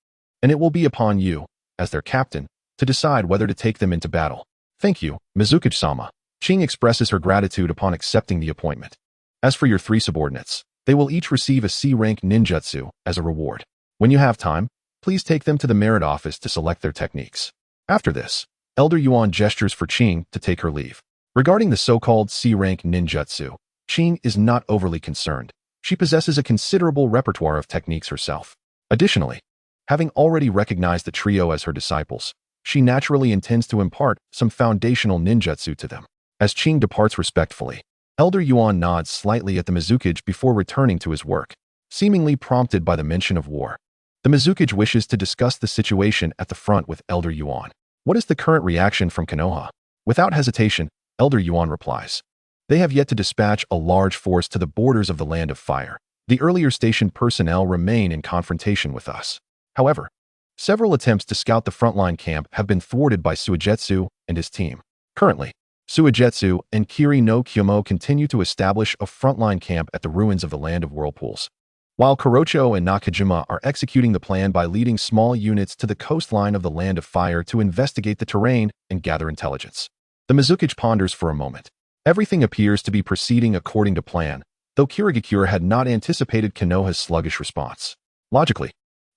and it will be upon you, as their captain, to decide whether to take them into battle. Thank you, Mizukage-sama. Qing expresses her gratitude upon accepting the appointment. As for your 3 subordinates, they will each receive a C-rank ninjutsu as a reward. When you have time, please take them to the merit office to select their techniques. After this, Elder Yuan gestures for Qing to take her leave. Regarding the so-called C-rank ninjutsu, Qing is not overly concerned. She possesses a considerable repertoire of techniques herself. Additionally, having already recognized the trio as her disciples, she naturally intends to impart some foundational ninjutsu to them. As Qing departs respectfully, Elder Yuan nods slightly at the Mizukage before returning to his work, seemingly prompted by the mention of war. The Mizukage wishes to discuss the situation at the front with Elder Yuan. What is the current reaction from Konoha? Without hesitation, Elder Yuan replies. They have yet to dispatch a large force to the borders of the Land of Fire. The earlier stationed personnel remain in confrontation with us. However, several attempts to scout the frontline camp have been thwarted by Suigetsu and his team. Currently, Suigetsu and Kiri no Kyomo continue to establish a frontline camp at the ruins of the Land of Whirlpools, while Kurocho and Nakajima are executing the plan by leading small units to the coastline of the Land of Fire to investigate the terrain and gather intelligence. The Mizukage ponders for a moment. Everything appears to be proceeding according to plan, though Kirigakure had not anticipated Konoha's sluggish response. Logically,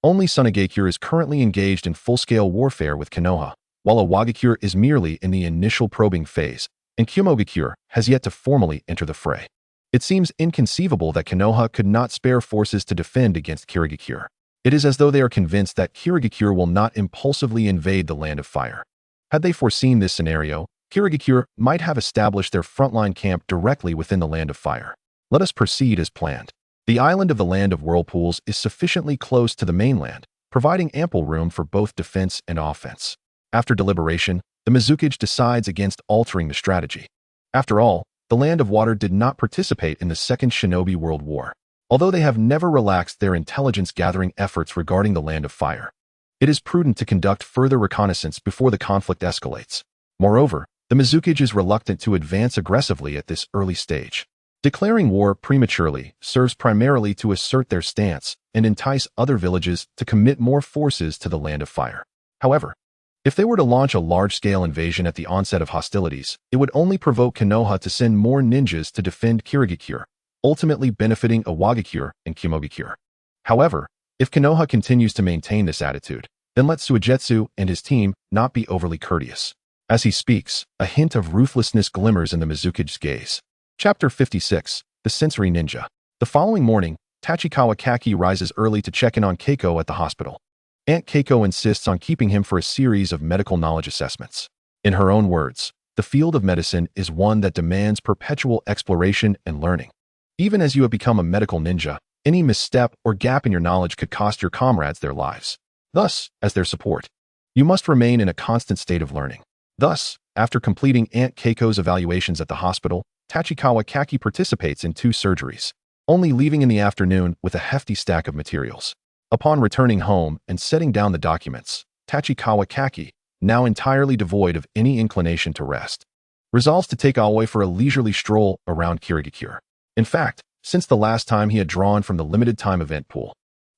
Only Sunagakure is currently engaged in full-scale warfare with Konoha, while Awagakure is merely in the initial probing phase, and Kyomogakure has yet to formally enter the fray. It seems inconceivable that Konoha could not spare forces to defend against Kirigakure. It is as though they are convinced that Kirigakure will not impulsively invade the Land of Fire. Had they foreseen this scenario, Kirigakure might have established their frontline camp directly within the Land of Fire. Let us proceed as planned. The island of the Land of Whirlpools is sufficiently close to the mainland, providing ample room for both defense and offense. After deliberation, the Mizukage decides against altering the strategy. After all, the Land of Water did not participate in the Second Shinobi World War, although they have never relaxed their intelligence-gathering efforts regarding the Land of Fire. It is prudent to conduct further reconnaissance before the conflict escalates. Moreover, the Mizukage is reluctant to advance aggressively at this early stage. Declaring war prematurely serves primarily to assert their stance and entice other villages to commit more forces to the Land of Fire. However, if they were to launch a large-scale invasion at the onset of hostilities, it would only provoke Konoha to send more ninjas to defend Kirigakure, ultimately benefiting Awagakure and Kyomogakure. However, if Konoha continues to maintain this attitude, then let Suigetsu and his team not be overly courteous. As he speaks, a hint of ruthlessness glimmers in the Mizukage's gaze. Chapter 56, The Sensory Ninja. The following morning, Tachikawa Kaki rises early to check in on Keiko at the hospital. Aunt Keiko insists on keeping him for a series of medical knowledge assessments. In her own words, the field of medicine is one that demands perpetual exploration and learning. Even as you have become a medical ninja, any misstep or gap in your knowledge could cost your comrades their lives. Thus, as their support, you must remain in a constant state of learning. Thus, after completing Aunt Keiko's evaluations at the hospital, Tachikawa Kaki participates in 2 surgeries, only leaving in the afternoon with a hefty stack of materials. Upon returning home and setting down the documents, Tachikawa Kaki, now entirely devoid of any inclination to rest, resolves to take Aoi for a leisurely stroll around Kirigakure. In fact, since the last time he had drawn from the limited time event pool,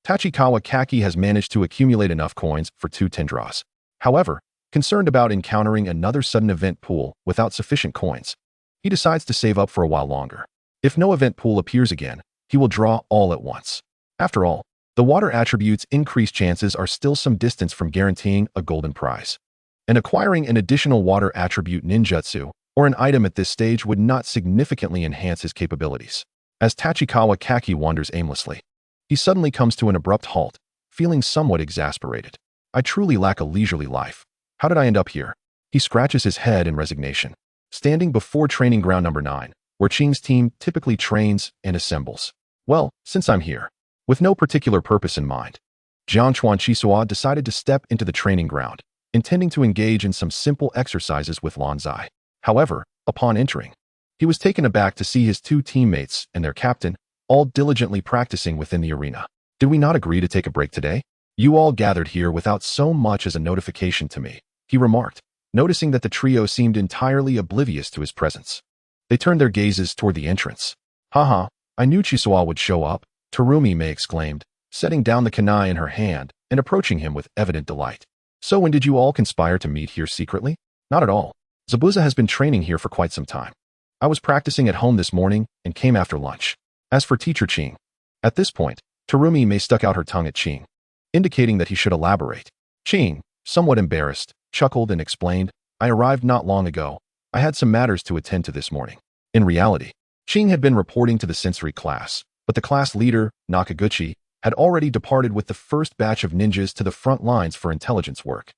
Tachikawa Kaki has managed to accumulate enough coins for 2 draws. However, concerned about encountering another sudden event pool without sufficient coins, he decides to save up for a while longer. If no event pool appears again, he will draw all at once. After all, the water attribute's increased chances are still some distance from guaranteeing a golden prize. And acquiring an additional water attribute ninjutsu or an item at this stage would not significantly enhance his capabilities. As Tachikawa Kaki wanders aimlessly, he suddenly comes to an abrupt halt, feeling somewhat exasperated. I truly lack a leisurely life. How did I end up here? He scratches his head in resignation. Standing before training ground number 9, where Qing's team typically trains and assembles. Well, since I'm here, with no particular purpose in mind, Jiangchuan Chisua decided to step into the training ground, intending to engage in some simple exercises with Lanzai. However, upon entering, he was taken aback to see his 2 teammates and their captain all diligently practicing within the arena. Did we not agree to take a break today? You all gathered here without so much as a notification to me, he remarked, noticing that the trio seemed entirely oblivious to his presence. They turned their gazes toward the entrance. Haha, I knew Chisua would show up, Terumi May exclaimed, setting down the kunai in her hand and approaching him with evident delight. So when did you all conspire to meet here secretly? Not at all. Zabuza has been training here for quite some time. I was practicing at home this morning and came after lunch. As for teacher Qing. At this point, Terumi May stuck out her tongue at Qing, indicating that he should elaborate. Qing, somewhat embarrassed, chuckled and explained, I arrived not long ago. I had some matters to attend to this morning. In reality, Qing had been reporting to the sensory class, but the class leader, Nakaguchi, had already departed with the first batch of ninjas to the front lines for intelligence work.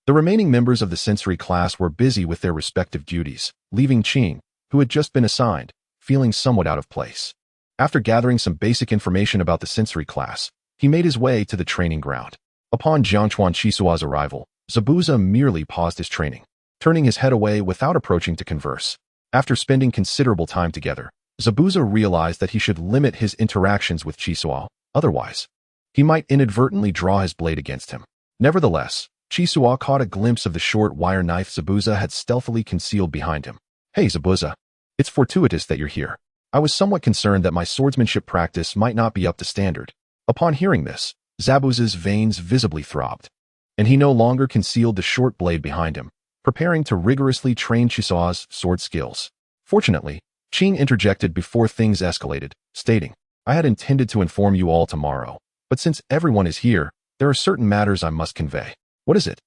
The remaining members of the sensory class were busy with their respective duties, leaving Qing, who had just been assigned, feeling somewhat out of place. After gathering some basic information about the sensory class, he made his way to the training ground. Upon Jiangchuan Chisua's arrival, Zabuza merely paused his training, turning his head away without approaching to converse. After spending considerable time together, Zabuza realized that he should limit his interactions with Chisua, otherwise, he might inadvertently draw his blade against him. Nevertheless, Chisua caught a glimpse of the short wire knife Zabuza had stealthily concealed behind him. Hey Zabuza, it's fortuitous that you're here. I was somewhat concerned that my swordsmanship practice might not be up to standard. Upon hearing this, Zabuza's veins visibly throbbed, and he no longer concealed the short blade behind him, preparing to rigorously train Chisua's sword skills. Fortunately, Qing interjected before things escalated, stating, I had intended to inform you all tomorrow, but since everyone is here, There are certain matters I must convey. What is it?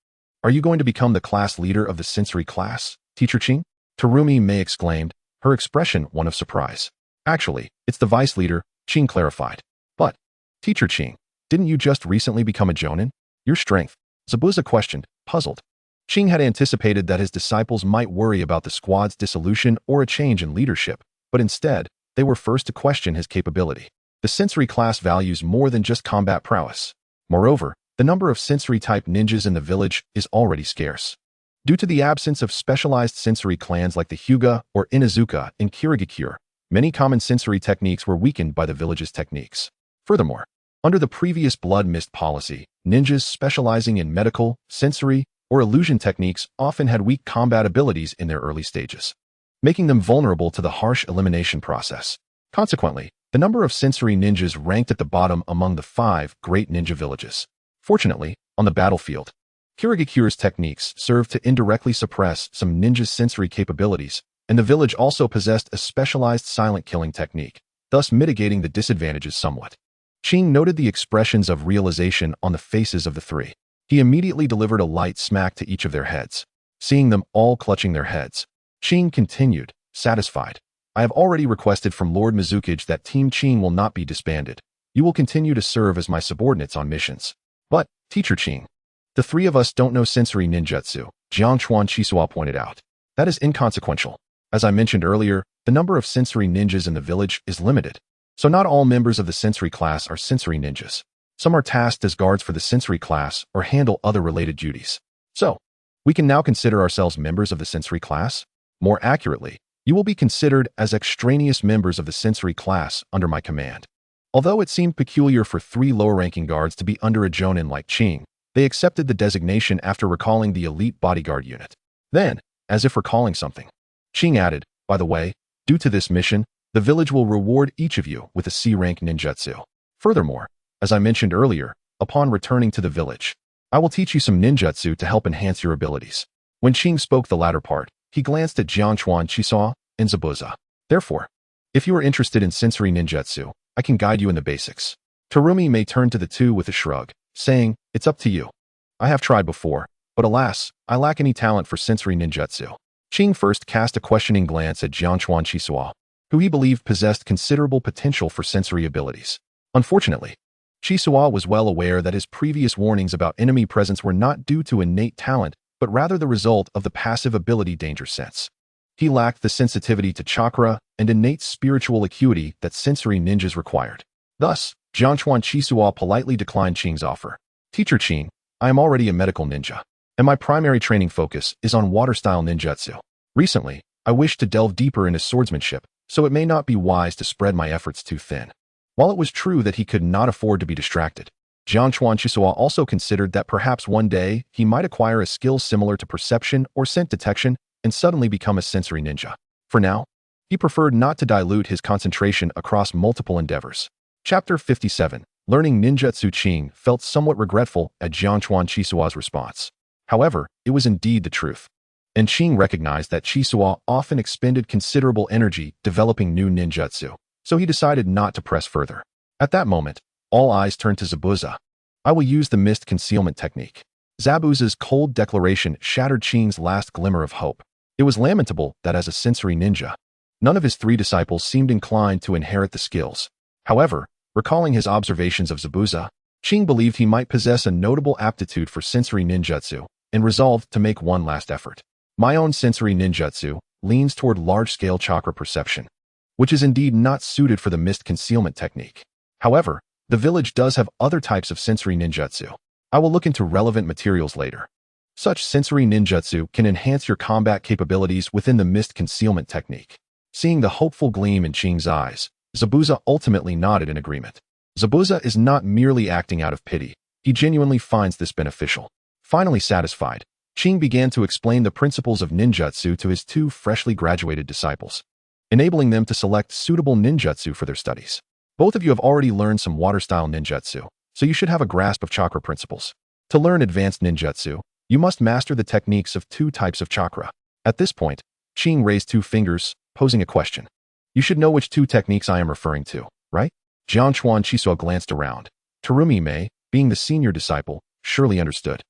Are you going to become the class leader of the sensory class, Teacher Ching? Terumi Mei exclaimed, her expression one of surprise. Actually, it's the vice leader, Ching clarified. But, Teacher Ching, didn't you just recently become a jonin? Your strength? Zabuza questioned, puzzled. Ching had anticipated that his disciples might worry about the squad's dissolution or a change in leadership, but instead, they were first to question his capability. The sensory class values more than just combat prowess. Moreover, the number of sensory-type ninjas in the village is already scarce. Due to the absence of specialized sensory clans like the Hyuga or Inuzuka in Kirigakure, many common sensory techniques were weakened by the village's techniques. Furthermore, under the previous blood mist policy, ninjas specializing in medical, sensory, or illusion techniques often had weak combat abilities in their early stages, making them vulnerable to the harsh elimination process. Consequently, the number of sensory ninjas ranked at the bottom among the 5 great ninja villages. Fortunately, on the battlefield, Kirigakure's techniques served to indirectly suppress some ninjas' sensory capabilities, and the village also possessed a specialized silent killing technique, thus mitigating the disadvantages somewhat. Ching noted the expressions of realization on the faces of the 3. He immediately delivered a light smack to each of their heads. Seeing them all clutching their heads, Ching continued, satisfied. I have already requested from Lord Mizukage that Team Ching will not be disbanded. You will continue to serve as my subordinates on missions. But, Teacher Ching, the 3 of us don't know sensory ninjutsu, Jiangchuan Chisua pointed out. That is inconsequential. As I mentioned earlier, the number of sensory ninjas in the village is limited. So not all members of the sensory class are sensory ninjas. Some are tasked as guards for the sensory class or handle other related duties. So, we can now consider ourselves members of the sensory class? More accurately, you will be considered as extraneous members of the sensory class under my command. Although it seemed peculiar for 3 lower-ranking guards to be under a jonin like Ching, they accepted the designation after recalling the elite bodyguard unit. Then, as if recalling something, Ching added, by the way, due to this mission, the village will reward each of you with a C-rank ninjutsu. Furthermore, as I mentioned earlier, upon returning to the village, I will teach you some ninjutsu to help enhance your abilities. When Ching spoke the latter part, he glanced at Jiangchuan Chisua and Zabuza. Therefore, if you are interested in sensory ninjutsu, I can guide you in the basics. Terumi Mei turned to the 2 with a shrug, saying, it's up to you. I have tried before, but alas, I lack any talent for sensory ninjutsu. Ching first cast a questioning glance at Jiangchuan Chisua, who he believed possessed considerable potential for sensory abilities. Unfortunately, Chisua was well aware that his previous warnings about enemy presence were not due to innate talent, but rather the result of the passive ability danger sense. He lacked the sensitivity to chakra and innate spiritual acuity that sensory ninjas required. Thus, Jiangchuan Chisua politely declined Ching's offer. Teacher Ching, I am already a medical ninja, and my primary training focus is on water-style ninjutsu. Recently, I wish to delve deeper into swordsmanship, so it may not be wise to spread my efforts too thin. While it was true that he could not afford to be distracted, Jiangchuan Chisua also considered that perhaps one day he might acquire a skill similar to perception or scent detection and suddenly become a sensory ninja. For now, he preferred not to dilute his concentration across multiple endeavors. Chapter 57. Learning Ninjutsu. Ching felt somewhat regretful at Jiangchuan Chisua's response. However, it was indeed the truth. And Ching recognized that Chisua often expended considerable energy developing new ninjutsu, so he decided not to press further. At that moment, all eyes turned to Zabuza. I will use the mist concealment technique. Zabuza's cold declaration shattered Ching's last glimmer of hope. It was lamentable that as a sensory ninja, none of his 3 disciples seemed inclined to inherit the skills. However, recalling his observations of Zabuza, Ching believed he might possess a notable aptitude for sensory ninjutsu and resolved to make one last effort. My own sensory ninjutsu leans toward large-scale chakra perception, which is indeed not suited for the mist concealment technique. However, the village does have other types of sensory ninjutsu. I will look into relevant materials later. Such sensory ninjutsu can enhance your combat capabilities within the mist concealment technique. Seeing the hopeful gleam in Ching's eyes, Zabuza ultimately nodded in agreement. Zabuza is not merely acting out of pity. He genuinely finds this beneficial. Finally satisfied, Ching began to explain the principles of ninjutsu to his 2 freshly graduated disciples, enabling them to select suitable ninjutsu for their studies. Both of you have already learned some water-style ninjutsu, so you should have a grasp of chakra principles. To learn advanced ninjutsu, you must master the techniques of 2 types of chakra. At this point, Ching raised 2 fingers, posing a question. You should know which 2 techniques I am referring to, right? Jiangchuan Chisua glanced around. Terumi Mei, being the senior disciple, surely understood.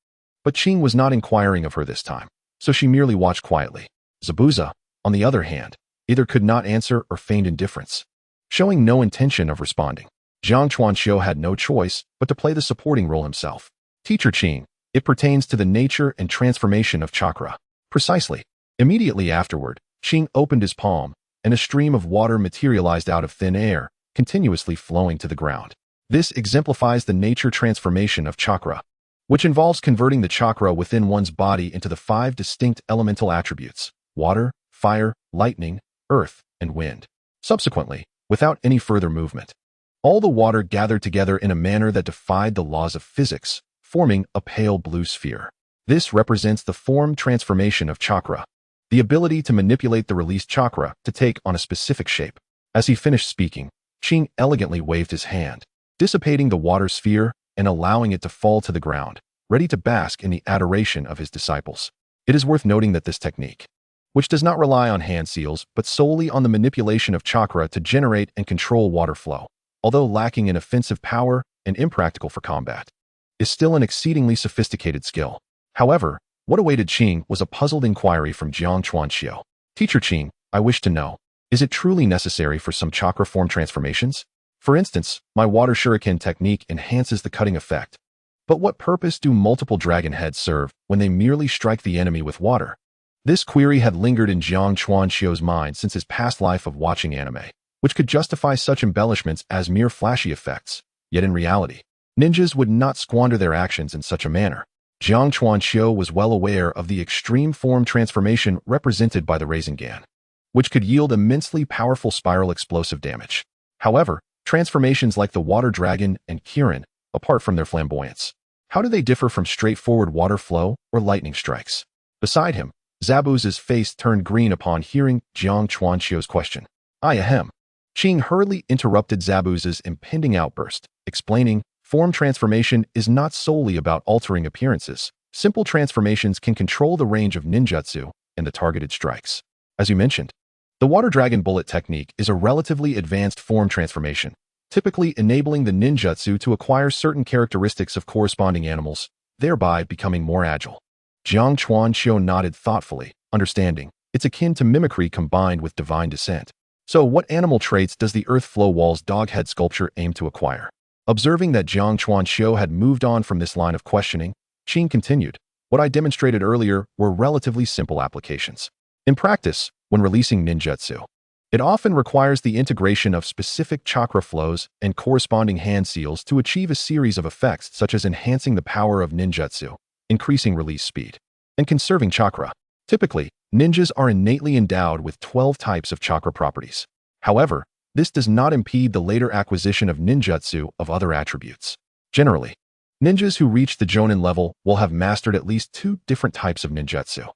But Qing was not inquiring of her this time, so she merely watched quietly. Zabuza, on the other hand, either could not answer or feigned indifference, showing no intention of responding. Jiang Chuanqiu had no choice but to play the supporting role himself. Teacher Qing, it pertains to the nature and transformation of chakra. Precisely. Immediately afterward, Qing opened his palm, and a stream of water materialized out of thin air, continuously flowing to the ground. This exemplifies the nature transformation of chakra, which involves converting the chakra within one's body into the 5 distinct elemental attributes: water, fire, lightning, earth, and wind. Subsequently, without any further movement, all the water gathered together in a manner that defied the laws of physics, forming a pale blue sphere. This represents the form transformation of chakra, the ability to manipulate the released chakra to take on a specific shape. As he finished speaking, Qing elegantly waved his hand, dissipating the water sphere and allowing it to fall to the ground, ready to bask in the adoration of his disciples. It is worth noting that this technique, which does not rely on hand seals but solely on the manipulation of chakra to generate and control water flow, although lacking in offensive power and impractical for combat, is still an exceedingly sophisticated skill. However, what awaited Qing was a puzzled inquiry from Jiang Chuanqiu. Teacher Qing, I wish to know, is it truly necessary for some chakra form transformations? For instance, my water shuriken technique enhances the cutting effect. But what purpose do multiple dragon heads serve when they merely strike the enemy with water? This query had lingered in Jiang Chuanqiu's mind since his past life of watching anime, which could justify such embellishments as mere flashy effects. Yet in reality, ninjas would not squander their actions in such a manner. Jiang Chuanqiu was well aware of the extreme form transformation represented by the Rasengan, which could yield immensely powerful spiral explosive damage. However, transformations like the water dragon and Kirin, apart from their flamboyance, how do they differ from straightforward water flow or lightning strikes? Beside him, Zabuza's face turned green upon hearing Jiang Chuanqiu's question. Ahem. Qing hurriedly interrupted Zabuza's impending outburst, explaining, form transformation is not solely about altering appearances. Simple transformations can control the range of ninjutsu and the targeted strikes. As you mentioned, the water dragon bullet technique is a relatively advanced form transformation, typically enabling the ninjutsu to acquire certain characteristics of corresponding animals, thereby becoming more agile. Jiang Chuanqiu nodded thoughtfully, understanding, it's akin to mimicry combined with divine descent. So what animal traits does the Earth Flow Wall's dog-head sculpture aim to acquire? Observing that Jiang Chuanqiu had moved on from this line of questioning, Qing continued, what I demonstrated earlier were relatively simple applications. In practice, when releasing ninjutsu, it often requires the integration of specific chakra flows and corresponding hand seals to achieve a series of effects such as enhancing the power of ninjutsu, increasing release speed, and conserving chakra. Typically, ninjas are innately endowed with 12 types of chakra properties. However, this does not impede the later acquisition of ninjutsu of other attributes. Generally, ninjas who reach the Jonin level will have mastered at least 2 different types of ninjutsu.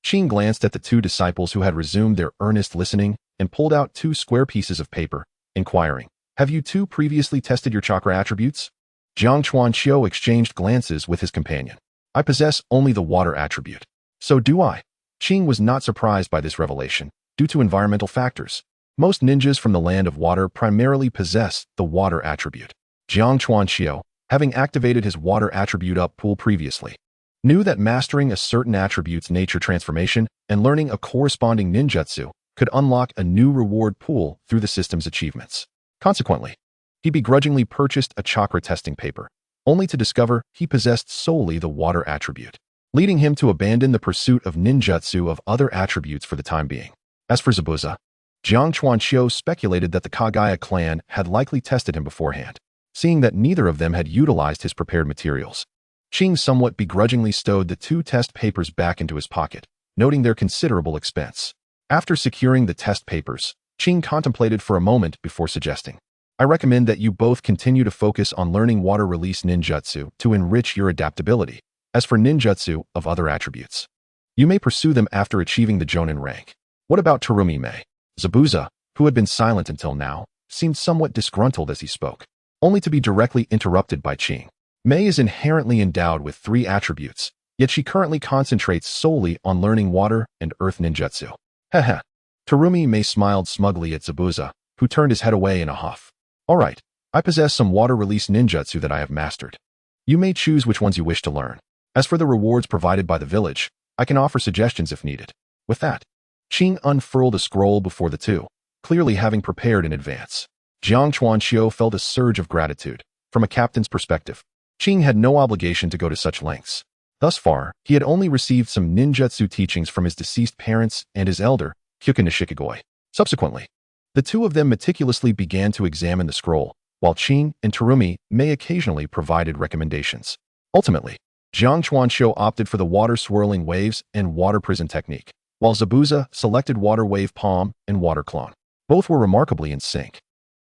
Qing glanced at the 2 disciples who had resumed their earnest listening and pulled out 2 square pieces of paper, inquiring, have you 2 previously tested your chakra attributes? Jiang Chuanqiu exchanged glances with his companion. I possess only the water attribute. So do I. Qing was not surprised by this revelation, due to environmental factors. Most ninjas from the land of water primarily possess the water attribute. Jiang Chuanqiu, having activated his water attribute up pool previously, knew that mastering a certain attribute's nature transformation and learning a corresponding ninjutsu could unlock a new reward pool through the system's achievements. Consequently, he begrudgingly purchased a chakra testing paper, only to discover he possessed solely the water attribute, leading him to abandon the pursuit of ninjutsu of other attributes for the time being. As for Zabuza, Jiang Chuanqiu speculated that the Kagaya clan had likely tested him beforehand, seeing that neither of them had utilized his prepared materials. Qing somewhat begrudgingly stowed the 2 test papers back into his pocket, noting their considerable expense. After securing the test papers, Qing contemplated for a moment before suggesting, I recommend that you both continue to focus on learning water release ninjutsu to enrich your adaptability. As for ninjutsu of other attributes, you may pursue them after achieving the Jonin rank. What about Terumi Mei? Zabuza, who had been silent until now, seemed somewhat disgruntled as he spoke, only to be directly interrupted by Qing. Mei is inherently endowed with 3 attributes, yet she currently concentrates solely on learning water and earth ninjutsu. Heh. Terumi Mei smiled smugly at Zabuza, who turned his head away in a huff. All right, I possess some water release ninjutsu that I have mastered. You may choose which ones you wish to learn. As for the rewards provided by the village, I can offer suggestions if needed. With that, Qing unfurled a scroll before the two, clearly having prepared in advance. Jiang Chuanxiu felt a surge of gratitude. From a captain's perspective, Qing had no obligation to go to such lengths. Thus far, he had only received some ninjutsu teachings from his deceased parents and his elder, Kyuka Nishikigoi. Subsequently, the two of them meticulously began to examine the scroll, while Qing and Terumi may occasionally provided recommendations. Ultimately, Jiang Chuanxiu opted for the water-swirling waves and water prison technique, while Zabuza selected water wave palm and water clone. Both were remarkably in sync,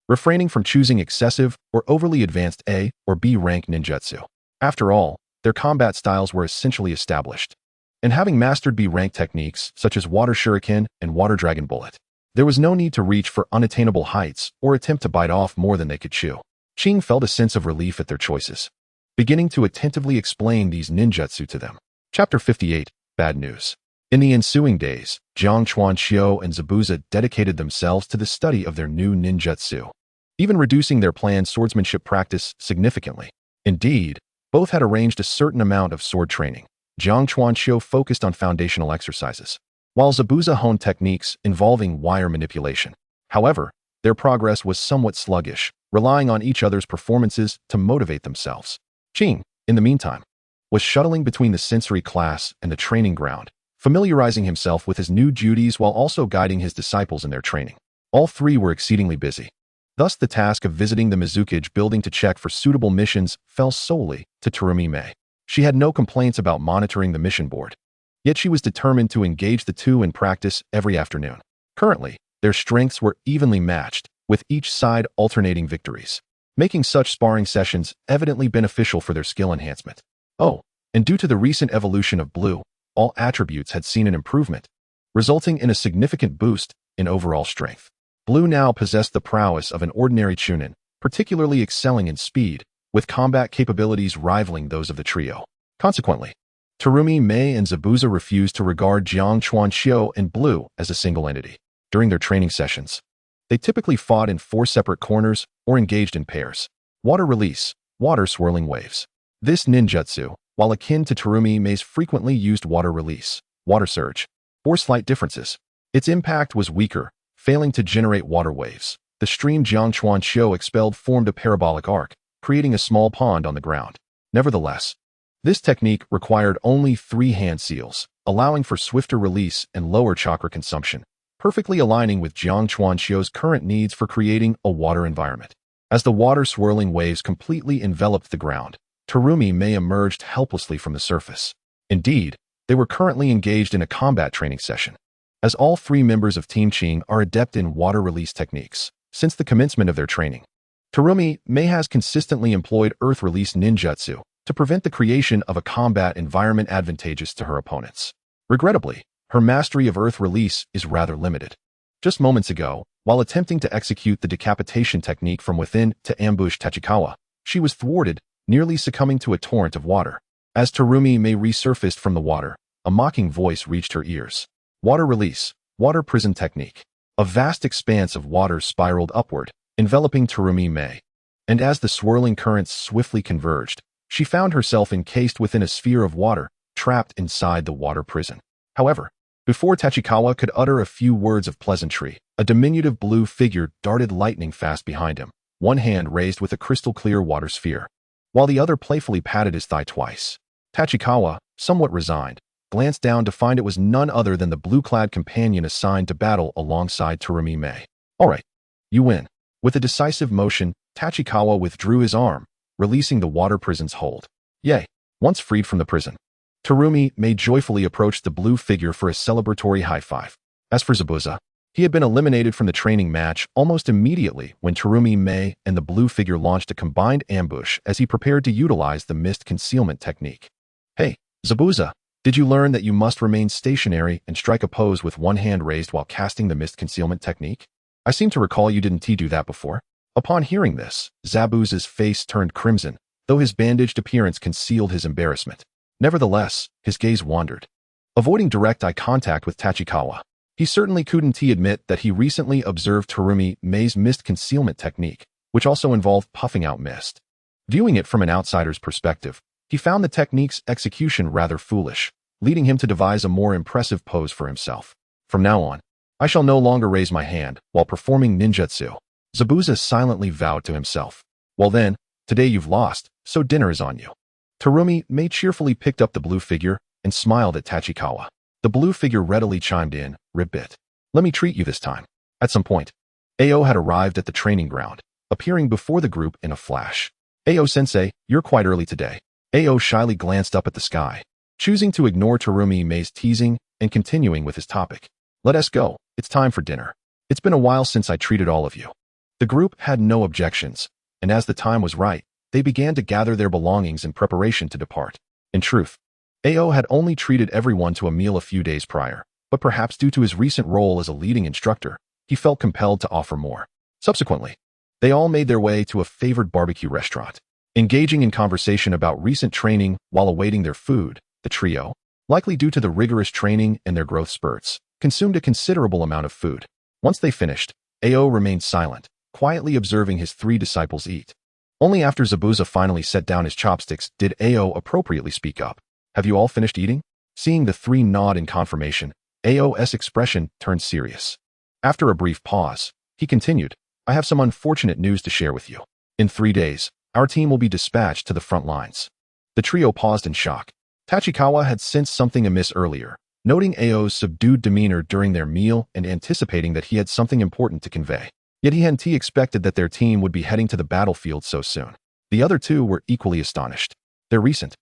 refraining from choosing excessive or overly advanced A or B rank ninjutsu. After all, their combat styles were essentially established, and having mastered B rank techniques such as water shuriken and water dragon bullet, there was no need to reach for unattainable heights or attempt to bite off more than they could chew. Qing felt a sense of relief at their choices, beginning to attentively explain these ninjutsu to them. Chapter 58, Bad News. In the ensuing days, Jiang Chuanxiu and Zabuza dedicated themselves to the study of their new ninjutsu, even reducing their planned swordsmanship practice significantly. Indeed, both had arranged a certain amount of sword training. Jiang Chuanxiu focused on foundational exercises, while Zabuza honed techniques involving wire manipulation. However, their progress was somewhat sluggish, relying on each other's performances to motivate themselves. Qing, in the meantime, was shuttling between the sensory class and the training ground, familiarizing himself with his new duties while also guiding his disciples in their training. All three were exceedingly busy. Thus, the task of visiting the Mizukage building to check for suitable missions fell solely to Terumi Mei. She had no complaints about monitoring the mission board, yet she was determined to engage the two in practice every afternoon. Currently, their strengths were evenly matched, with each side alternating victories, making such sparring sessions evidently beneficial for their skill enhancement. Oh, and due to the recent evolution of Blue, all attributes had seen an improvement, resulting in a significant boost in overall strength. Blue now possessed the prowess of an ordinary Chunin, particularly excelling in speed, with combat capabilities rivaling those of the trio. Consequently, Terumi Mei and Zabuza refused to regard Jiang Chuanxiu and Blue as a single entity. During their training sessions, they typically fought in 4 separate corners or engaged in pairs. Water release, water swirling waves. This ninjutsu, while akin to Terumi Mei's frequently used water release, water surge, bore slight differences. Its impact was weaker, failing to generate water waves. The stream Jiang Chuanxiu expelled formed a parabolic arc, creating a small pond on the ground. Nevertheless, this technique required only 3 hand seals, allowing for swifter release and lower chakra consumption, perfectly aligning with Jiang Chuanxiu's current needs for creating a water environment. As the water swirling waves completely enveloped the ground, Terumi Mei emerged helplessly from the surface. Indeed, they were currently engaged in a combat training session, as all 3 members of Team Qing are adept in water release techniques. Since the commencement of their training, Terumi Mei has consistently employed earth release ninjutsu to prevent the creation of a combat environment advantageous to her opponents. Regrettably, her mastery of earth release is rather limited. Just moments ago, while attempting to execute the decapitation technique from within to ambush Tachikawa, she was thwarted, nearly succumbing to a torrent of water. As Terumi Mei resurfaced from the water, a mocking voice reached her ears. Water release, water prison technique. A vast expanse of water spiraled upward, enveloping Terumi Mei. And as the swirling currents swiftly converged, she found herself encased within a sphere of water, trapped inside the water prison. However, before Tachikawa could utter a few words of pleasantry, a diminutive blue figure darted lightning fast behind him, one hand raised with a crystal-clear water sphere, while the other playfully patted his thigh twice. Tachikawa, somewhat resigned, glanced down to find it was none other than the blue-clad companion assigned to battle alongside Terumi Mei. All right, you win. With a decisive motion, Tachikawa withdrew his arm, releasing the water prison's hold. Yay! Once freed from the prison, Terumi Mei joyfully approached the blue figure for a celebratory high-five. As for Zabuza, he had been eliminated from the training match almost immediately when Terumi Mei and the blue figure launched a combined ambush as he prepared to utilize the mist concealment technique. Hey, Zabuza, did you learn that you must remain stationary and strike a pose with one hand raised while casting the mist concealment technique? I seem to recall you didn't do that before. Upon hearing this, Zabuza's face turned crimson, though his bandaged appearance concealed his embarrassment. Nevertheless, his gaze wandered. Avoiding direct eye contact with Tachikawa, he certainly couldn't admit that he recently observed Terumi Mei's mist concealment technique, which also involved puffing out mist. Viewing it from an outsider's perspective, he found the technique's execution rather foolish, leading him to devise a more impressive pose for himself. From now on, I shall no longer raise my hand while performing ninjutsu, Zabuza silently vowed to himself. Well then, today you've lost, so dinner is on you. Terumi May cheerfully picked up the blue figure and smiled at Tachikawa. The blue figure readily chimed in, "Ribbit. Let me treat you this time." At some point, Ao had arrived at the training ground, appearing before the group in a flash. "Ao-sensei, you're quite early today." Ao shyly glanced up at the sky, choosing to ignore Terumi May's teasing and continuing with his topic. "Let us go. It's time for dinner. It's been a while since I treated all of you." The group had no objections, and as the time was right, they began to gather their belongings in preparation to depart. In truth, Ao had only treated everyone to a meal a few days prior, but perhaps due to his recent role as a leading instructor, he felt compelled to offer more. Subsequently, they all made their way to a favored barbecue restaurant. Engaging in conversation about recent training while awaiting their food, the trio, likely due to the rigorous training and their growth spurts, consumed a considerable amount of food. Once they finished, Ao remained silent, quietly observing his three disciples eat. Only after Zabuza finally set down his chopsticks did Ao appropriately speak up. "Have you all finished eating?" Seeing the three nod in confirmation, Ao's expression turned serious. After a brief pause, he continued, "I have some unfortunate news to share with you. In 3 days, our team will be dispatched to the front lines." The trio paused in shock. Tachikawa had sensed something amiss earlier, noting Ao's subdued demeanor during their meal and anticipating that he had something important to convey. Yet he hadn't expected that their team would be heading to the battlefield so soon. The other two were equally astonished. Their recent,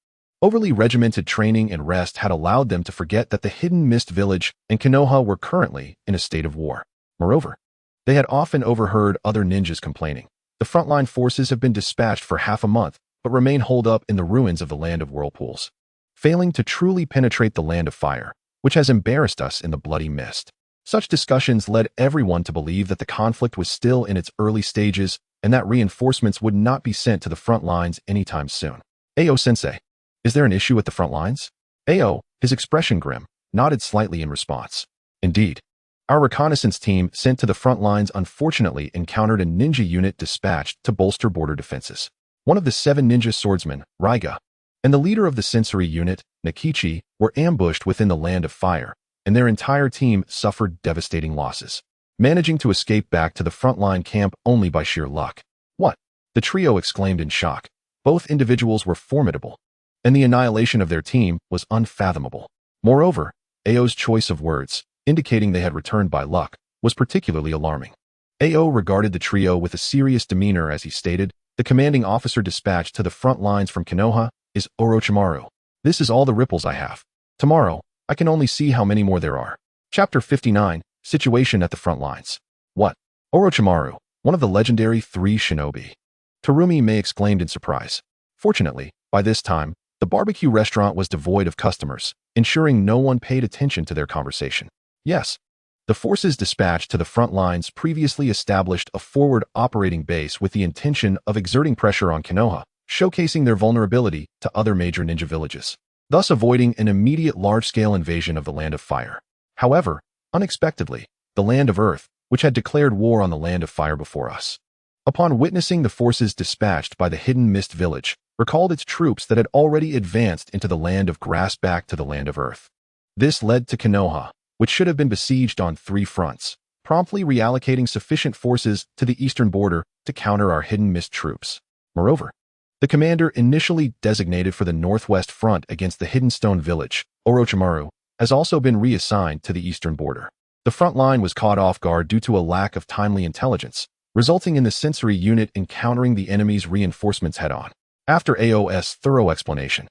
overly regimented training and rest had allowed them to forget that the Hidden Mist Village and Konoha were currently in a state of war. Moreover, they had often overheard other ninjas complaining. The frontline forces have been dispatched for half a month, but remain holed up in the ruins of the Land of Whirlpools, failing to truly penetrate the Land of Fire, which has embarrassed us in the Bloody Mist. Such discussions led everyone to believe that the conflict was still in its early stages and that reinforcements would not be sent to the front lines anytime soon. "Ao-sensei, is there an issue at the front lines?" Ao, his expression grim, nodded slightly in response. "Indeed. Our reconnaissance team sent to the front lines unfortunately encountered a ninja unit dispatched to bolster border defenses. One of the 7 ninja swordsmen, Raiga, and the leader of the sensory unit, Nikichi, were ambushed within the Land of Fire, and their entire team suffered devastating losses, managing to escape back to the frontline camp only by sheer luck." "What?" the trio exclaimed in shock. Both individuals were formidable, and the annihilation of their team was unfathomable. Moreover, Ao's choice of words, indicating they had returned by luck, was particularly alarming. Ao regarded the trio with a serious demeanor as he stated, "The commanding officer dispatched to the front lines from Konoha is Orochimaru. This is all the ripples I have. Tomorrow, I can only see how many more there are." Chapter 59, Situation at the Front Lines. "What? Orochimaru, one of the legendary 3 shinobi?" Terumi May exclaimed in surprise. Fortunately, by this time, the barbecue restaurant was devoid of customers, ensuring no one paid attention to their conversation. Yes, the forces dispatched to the front lines previously established a forward operating base with the intention of exerting pressure on Konoha, showcasing their vulnerability to other major ninja villages, thus avoiding an immediate large-scale invasion of the Land of Fire. However, unexpectedly, the Land of Earth, which had declared war on the Land of Fire before us, upon witnessing the forces dispatched by the Hidden Mist Village, recalled its troops that had already advanced into the Land of Grass back to the Land of Earth. This led to Konoha, which should have been besieged on 3 fronts, promptly reallocating sufficient forces to the eastern border to counter our Hidden Mist troops. Moreover, the commander initially designated for the northwest front against the Hidden Stone Village, Orochimaru, has also been reassigned to the eastern border. The front line was caught off guard due to a lack of timely intelligence, resulting in the sensory unit encountering the enemy's reinforcements head-on. After Ao's thorough explanation,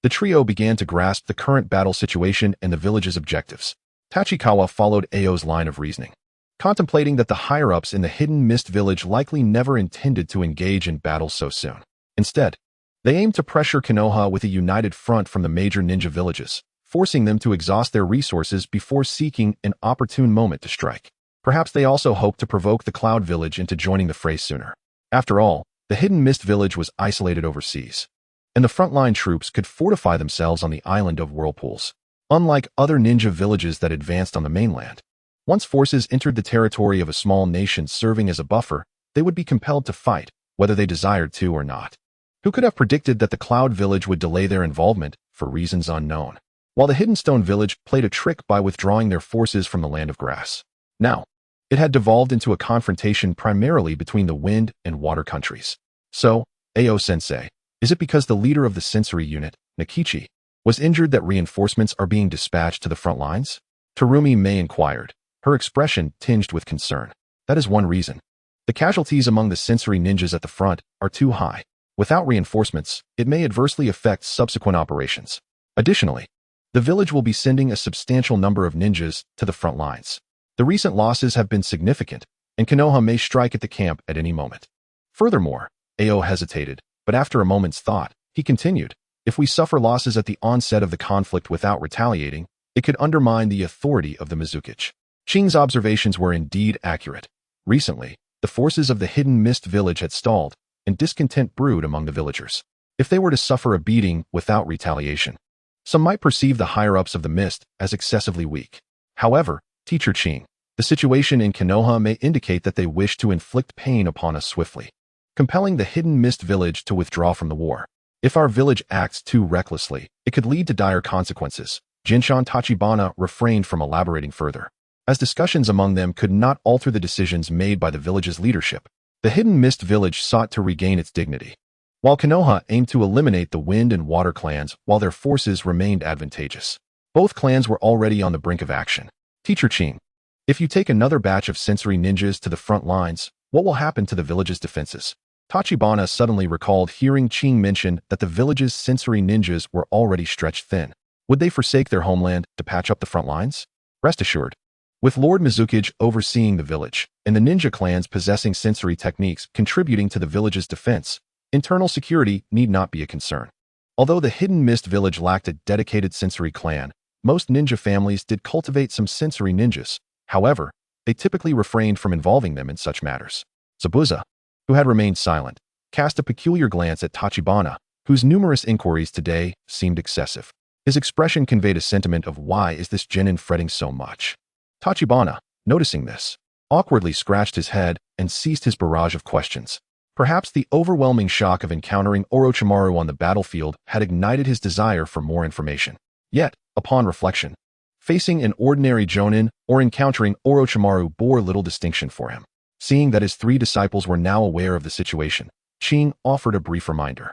the trio began to grasp the current battle situation and the village's objectives. Tachikawa followed Ao's line of reasoning, contemplating that the higher-ups in the Hidden Mist Village likely never intended to engage in battle so soon. Instead, they aimed to pressure Konoha with a united front from the major ninja villages, forcing them to exhaust their resources before seeking an opportune moment to strike. Perhaps they also hoped to provoke the Cloud Village into joining the fray sooner. After all, the Hidden Mist Village was isolated overseas, and the frontline troops could fortify themselves on the island of Whirlpools. Unlike other ninja villages that advanced on the mainland, once forces entered the territory of a small nation serving as a buffer, they would be compelled to fight, whether they desired to or not. Who could have predicted that the Cloud Village would delay their involvement for reasons unknown, while the Hidden Stone Village played a trick by withdrawing their forces from the Land of Grass? Now, it had devolved into a confrontation primarily between the Wind and Water countries. So, Ao-sensei, is it because the leader of the sensory unit, Nikichi, was injured that reinforcements are being dispatched to the front lines? Terumi May inquired, her expression tinged with concern. That is one reason. The casualties among the sensory ninjas at the front are too high. Without reinforcements, it may adversely affect subsequent operations. Additionally, the village will be sending a substantial number of ninjas to the front lines. The recent losses have been significant, and Konoha may strike at the camp at any moment. Furthermore, Ao hesitated, but after a moment's thought, he continued, if we suffer losses at the onset of the conflict without retaliating, it could undermine the authority of the Mizukage. Ching's observations were indeed accurate. Recently, the forces of the Hidden Mist Village had stalled, and discontent brewed among the villagers. If they were to suffer a beating without retaliation, some might perceive the higher-ups of the Mist as excessively weak. However, Teacher Ching, the situation in Konoha may indicate that they wish to inflict pain upon us swiftly, compelling the Hidden Mist Village to withdraw from the war. If our village acts too recklessly, it could lead to dire consequences. Jinshan Tachibana refrained from elaborating further, as discussions among them could not alter the decisions made by the village's leadership. The Hidden Mist Village sought to regain its dignity, while Konoha aimed to eliminate the Wind and Water clans while their forces remained advantageous. Both clans were already on the brink of action. Teacher Ching, if you take another batch of sensory ninjas to the front lines, what will happen to the village's defenses? Tachibana suddenly recalled hearing Ching mention that the village's sensory ninjas were already stretched thin. Would they forsake their homeland to patch up the front lines? Rest assured, with Lord Mizukage overseeing the village, and the ninja clans possessing sensory techniques contributing to the village's defense, internal security need not be a concern. Although the Hidden Mist Village lacked a dedicated sensory clan, most ninja families did cultivate some sensory ninjas. However, they typically refrained from involving them in such matters. Zabuza, who had remained silent, cast a peculiar glance at Tachibana, whose numerous inquiries today seemed excessive. His expression conveyed a sentiment of why is this genin fretting so much? Tachibana, noticing this, awkwardly scratched his head and ceased his barrage of questions. Perhaps the overwhelming shock of encountering Orochimaru on the battlefield had ignited his desire for more information. Yet, upon reflection, facing an ordinary jonin or encountering Orochimaru bore little distinction for him. Seeing that his three disciples were now aware of the situation, Ching offered a brief reminder.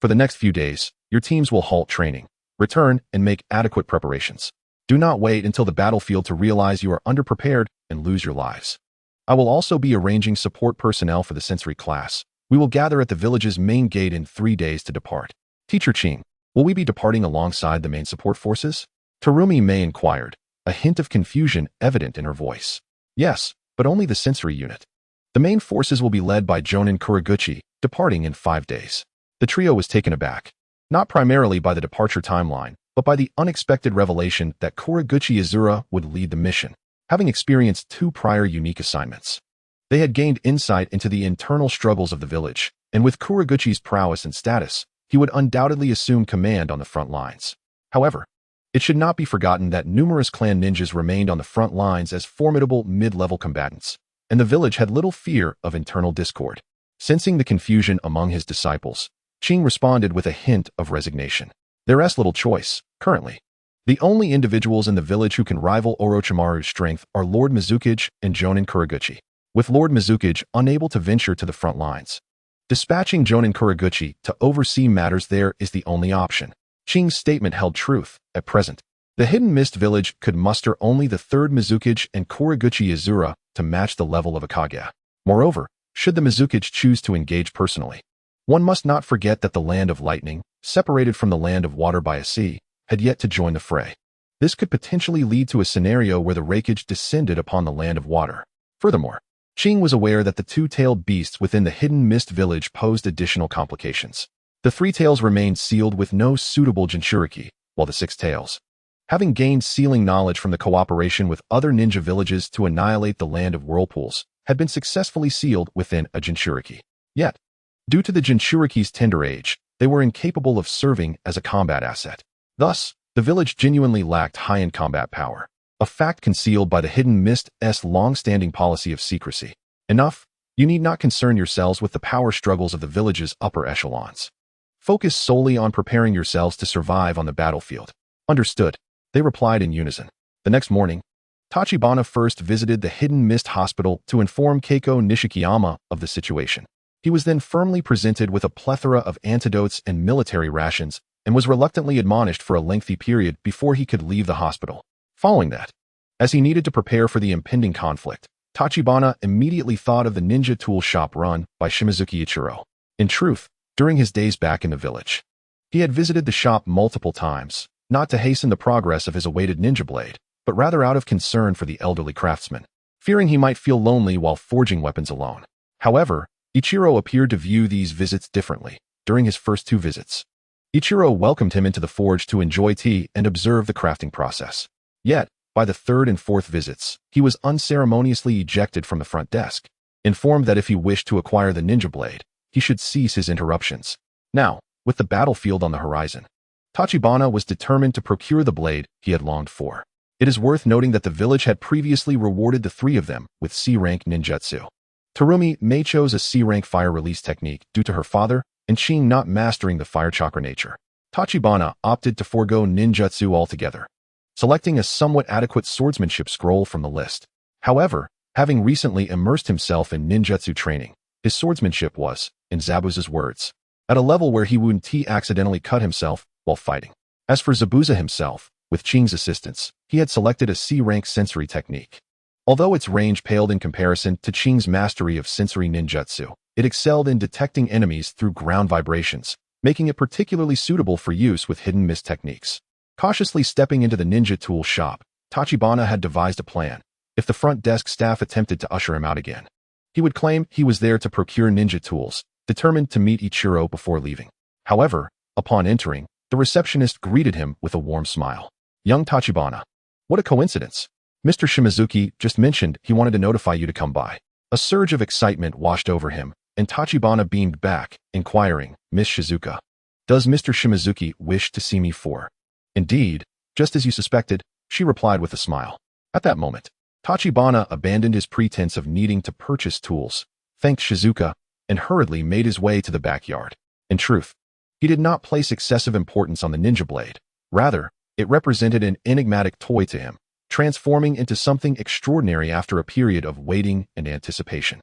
For the next few days, your teams will halt training, return, and make adequate preparations. Do not wait until the battlefield to realize you are underprepared and lose your lives. I will also be arranging support personnel for the sensory class. We will gather at the village's main gate in 3 days to depart. Teacher Ching, will we be departing alongside the main support forces? Terumi May inquired, a hint of confusion evident in her voice. Yes, but only the sensory unit. The main forces will be led by Jonin Kuriguchi, departing in 5 days. The trio was taken aback, not primarily by the departure timeline, but by the unexpected revelation that Kuriguchi Izura would lead the mission, having experienced 2 prior unique assignments. They had gained insight into the internal struggles of the village, and with Kuriguchi's prowess and status, he would undoubtedly assume command on the front lines. However, it should not be forgotten that numerous clan ninjas remained on the front lines as formidable mid-level combatants, and the village had little fear of internal discord. Sensing the confusion among his disciples, Ching responded with a hint of resignation. There's little choice, currently. The only individuals in the village who can rival Orochimaru's strength are Lord Mizukage and Jonin Kuriguchi, with Lord Mizukage unable to venture to the front lines. Dispatching Jonin Kuriguchi to oversee matters there is the only option. Ching's statement held truth. At present, the Hidden Mist Village could muster only the 3rd Mizukage and Kuriguchi Izura to match the level of a Kage. Moreover, should the Mizukage choose to engage personally, one must not forget that the Land of Lightning, separated from the Land of Water by a sea, had yet to join the fray. This could potentially lead to a scenario where the Raikage descended upon the Land of Water. Furthermore, Ching was aware that the 2-tailed beasts within the Hidden Mist Village posed additional complications. The 3 tails remained sealed with no suitable Jinchuriki, while the 6 tails, having gained sealing knowledge from the cooperation with other ninja villages to annihilate the Land of Whirlpools, had been successfully sealed within a Jinchuriki. Yet, due to the Jinchuriki's tender age, they were incapable of serving as a combat asset. Thus, the village genuinely lacked high-end combat power, a fact concealed by the Hidden Mist's long-standing policy of secrecy. Enough, you need not concern yourselves with the power struggles of the village's upper echelons. Focus solely on preparing yourselves to survive on the battlefield. Understood, they replied in unison. The next morning, Tachibana first visited the Hidden Mist Hospital to inform Keiko Nishikiyama of the situation. He was then firmly presented with a plethora of antidotes and military rations and was reluctantly admonished for a lengthy period before he could leave the hospital. Following that, as he needed to prepare for the impending conflict, Tachibana immediately thought of the ninja tool shop run by Shimizuki Ichiro. In truth, during his days back in the village, he had visited the shop multiple times, not to hasten the progress of his awaited ninja blade, but rather out of concern for the elderly craftsman, fearing he might feel lonely while forging weapons alone. However, Ichiro appeared to view these visits differently. During his first 2 visits, Ichiro welcomed him into the forge to enjoy tea and observe the crafting process. Yet, by the 3rd and 4th visits, he was unceremoniously ejected from the front desk, informed that if he wished to acquire the ninja blade, he should cease his interruptions. Now, with the battlefield on the horizon, Tachibana was determined to procure the blade he had longed for. It is worth noting that the village had previously rewarded the 3 of them with C-rank ninjutsu. Terumi Mei chose a C-rank fire release technique due to her father and Ching not mastering the fire chakra nature. Tachibana opted to forego ninjutsu altogether, selecting a somewhat adequate swordsmanship scroll from the list. However, having recently immersed himself in ninjutsu training, his swordsmanship was, in Zabuza's words, at a level where he would accidentally cut himself while fighting. As for Zabuza himself, with Ching's assistance, he had selected a C-rank sensory technique. Although its range paled in comparison to Ching's mastery of sensory ninjutsu, it excelled in detecting enemies through ground vibrations, making it particularly suitable for use with hidden mist techniques. Cautiously stepping into the ninja tool shop, Tachibana had devised a plan. If the front desk staff attempted to usher him out again, he would claim he was there to procure ninja tools, determined to meet Ichiro before leaving. However, upon entering, the receptionist greeted him with a warm smile. Young Tachibana. What a coincidence. Mr. Shimizuki just mentioned he wanted to notify you to come by. A surge of excitement washed over him, and Tachibana beamed back, inquiring, Miss Shizuka, does Mr. Shimizuki wish to see me for? Indeed, just as you suspected, she replied with a smile. At that moment, Tachibana abandoned his pretense of needing to purchase tools, thanked Shizuka, and hurriedly made his way to the backyard. In truth, he did not place excessive importance on the ninja blade. Rather, it represented an enigmatic toy to him, transforming into something extraordinary after a period of waiting and anticipation.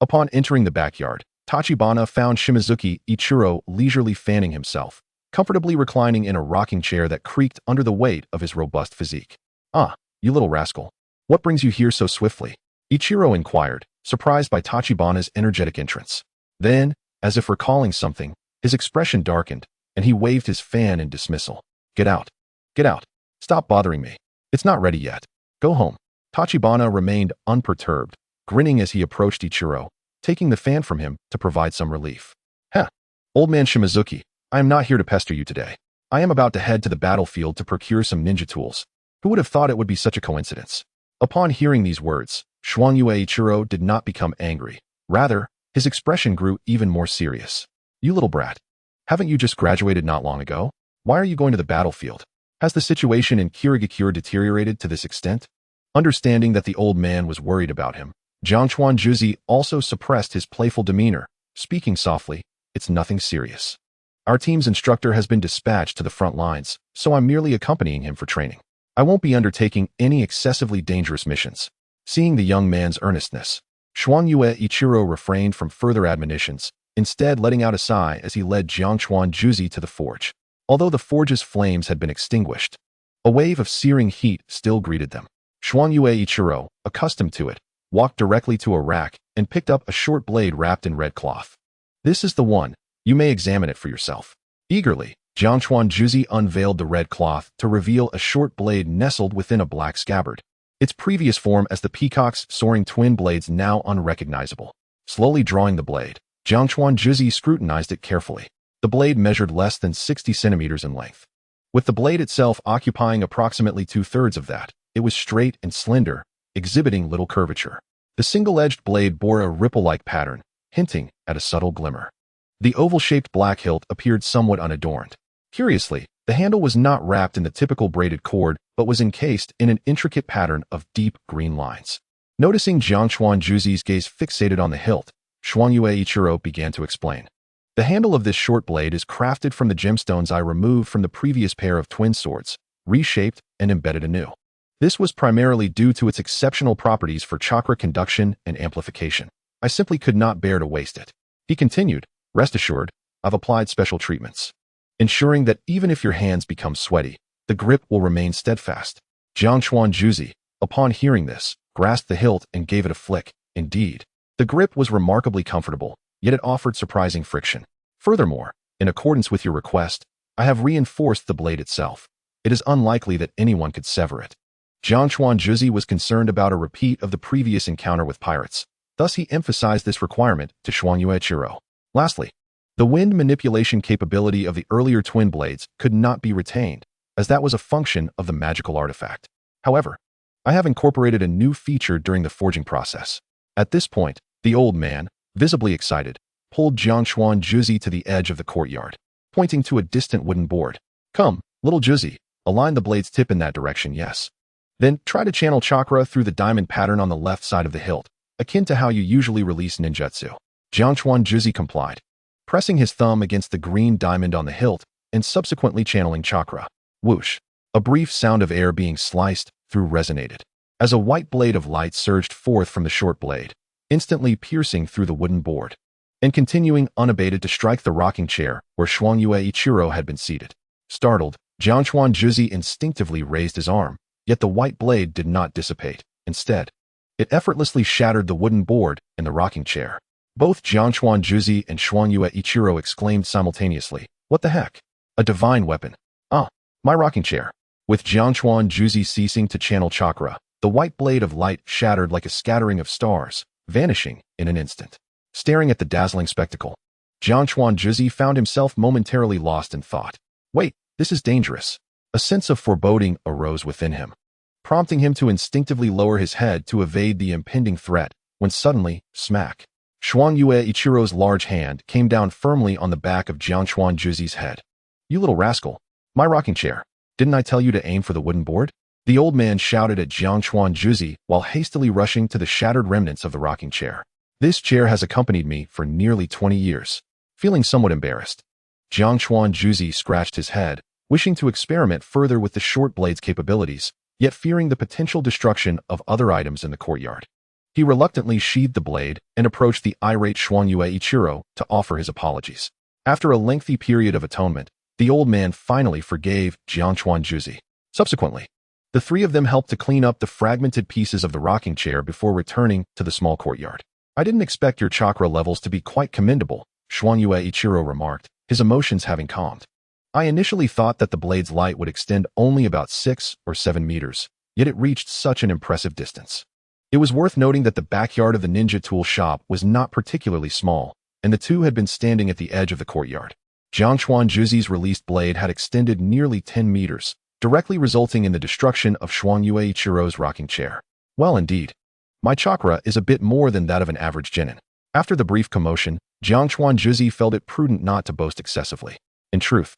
Upon entering the backyard, Tachibana found Shimizuki Ichiro leisurely fanning himself, comfortably reclining in a rocking chair that creaked under the weight of his robust physique. Ah, you little rascal. What brings you here so swiftly? Ichiro inquired, surprised by Tachibana's energetic entrance. Then, as if recalling something, his expression darkened, and he waved his fan in dismissal. Get out. Get out. Stop bothering me. It's not ready yet. Go home. Tachibana remained unperturbed, grinning as he approached Ichiro, taking the fan from him to provide some relief. Heh. Old man Shimizuki, I am not here to pester you today. I am about to head to the battlefield to procure some ninja tools. Who would have thought it would be such a coincidence? Upon hearing these words, Shuangyue Ichiro did not become angry. Rather, his expression grew even more serious. You little brat. Haven't you just graduated not long ago? Why are you going to the battlefield? Has the situation in Kirigakure deteriorated to this extent? Understanding that the old man was worried about him, Jiangchuan Juzi also suppressed his playful demeanor, speaking softly, it's nothing serious. Our team's instructor has been dispatched to the front lines, so I'm merely accompanying him for training. I won't be undertaking any excessively dangerous missions. Seeing the young man's earnestness, Shuangyue Ichiro refrained from further admonitions, instead letting out a sigh as he led Jiangchuan Juzi to the forge. Although the forge's flames had been extinguished, a wave of searing heat still greeted them. Shuangyue Ichiro, accustomed to it, walked directly to a rack and picked up a short blade wrapped in red cloth. This is the one. You may examine it for yourself. Eagerly, Jiangchuan Juzi unveiled the red cloth to reveal a short blade nestled within a black scabbard. Its previous form as the peacock's soaring twin blades now unrecognizable. Slowly drawing the blade, Jiangchuan Juzi scrutinized it carefully. The blade measured less than 60 centimeters in length. With the blade itself occupying approximately 2/3 of that, it was straight and slender, exhibiting little curvature. The single-edged blade bore a ripple-like pattern, hinting at a subtle glimmer. The oval-shaped black hilt appeared somewhat unadorned. Curiously, the handle was not wrapped in the typical braided cord, but was encased in an intricate pattern of deep green lines. Noticing Jiangchuan Juzi's gaze fixated on the hilt, Shuangyue Ichiro began to explain. The handle of this short blade is crafted from the gemstones I removed from the previous pair of twin swords, reshaped and embedded anew. This was primarily due to its exceptional properties for chakra conduction and amplification. I simply could not bear to waste it. He continued, "Rest assured, I've applied special treatments, ensuring that even if your hands become sweaty, the grip will remain steadfast." Jiang Chuanjuzi, upon hearing this, grasped the hilt and gave it a flick. Indeed, the grip was remarkably comfortable, yet it offered surprising friction. Furthermore, in accordance with your request, I have reinforced the blade itself. It is unlikely that anyone could sever it. Jiang Chuanjuzi was concerned about a repeat of the previous encounter with pirates. Thus, he emphasized this requirement to Shuangyue Ichiro. Lastly, the wind manipulation capability of the earlier twin blades could not be retained, as that was a function of the magical artifact. However, I have incorporated a new feature during the forging process. At this point, the old man, visibly excited, pulled Jiang Chuanjuzi to the edge of the courtyard, pointing to a distant wooden board. "Come, little Juzi, align the blade's tip in that direction, yes. Then try to channel chakra through the diamond pattern on the left side of the hilt, akin to how you usually release ninjutsu." Jiang Chuanjuzi complied, pressing his thumb against the green diamond on the hilt and subsequently channeling chakra. Whoosh! A brief sound of air being sliced through resonated, as a white blade of light surged forth from the short blade, instantly piercing through the wooden board, and continuing unabated to strike the rocking chair where Shuangyue Ichiro had been seated. Startled, Jiang Chuanjuzi instinctively raised his arm, yet the white blade did not dissipate. Instead, it effortlessly shattered the wooden board and the rocking chair. Both Jiang Chuanjuzi and Shuangyue Ichiro exclaimed simultaneously, "What the heck? A divine weapon! Ah, my rocking chair!" With Jiang Chuanjuzi ceasing to channel chakra, the white blade of light shattered like a scattering of stars, vanishing in an instant. Staring at the dazzling spectacle, Jiang Chuanjuzi found himself momentarily lost in thought. Wait, this is dangerous. A sense of foreboding arose within him, prompting him to instinctively lower his head to evade the impending threat, when suddenly, smack! Shuangyue Ichiro's large hand came down firmly on the back of Jiang Chuanjuzi's head. "You little rascal! My rocking chair! Didn't I tell you to aim for the wooden board?" The old man shouted at Jiang Chuanjuzi while hastily rushing to the shattered remnants of the rocking chair. "This chair has accompanied me for nearly 20 years. Feeling somewhat embarrassed, Jiang Chuanjuzi scratched his head, wishing to experiment further with the short blade's capabilities, yet fearing the potential destruction of other items in the courtyard. He reluctantly sheathed the blade and approached the irate Shuangyue Ichiro to offer his apologies. After a lengthy period of atonement, the old man finally forgave Jiang Chuanjuzi. Subsequently, the three of them helped to clean up the fragmented pieces of the rocking chair before returning to the small courtyard. "I didn't expect your chakra levels to be quite commendable," Shuangyue Ichiro remarked, his emotions having calmed. "I initially thought that the blade's light would extend only about 6 or 7 meters, yet it reached such an impressive distance." It was worth noting that the backyard of the ninja tool shop was not particularly small, and the two had been standing at the edge of the courtyard. Jiang Chuanjuzi's released blade had extended nearly 10 meters, directly resulting in the destruction of Shuangyue Ichiro's rocking chair. "Well, indeed. My chakra is a bit more than that of an average genin." After the brief commotion, Jiang Chuanjuzi felt it prudent not to boast excessively. In truth,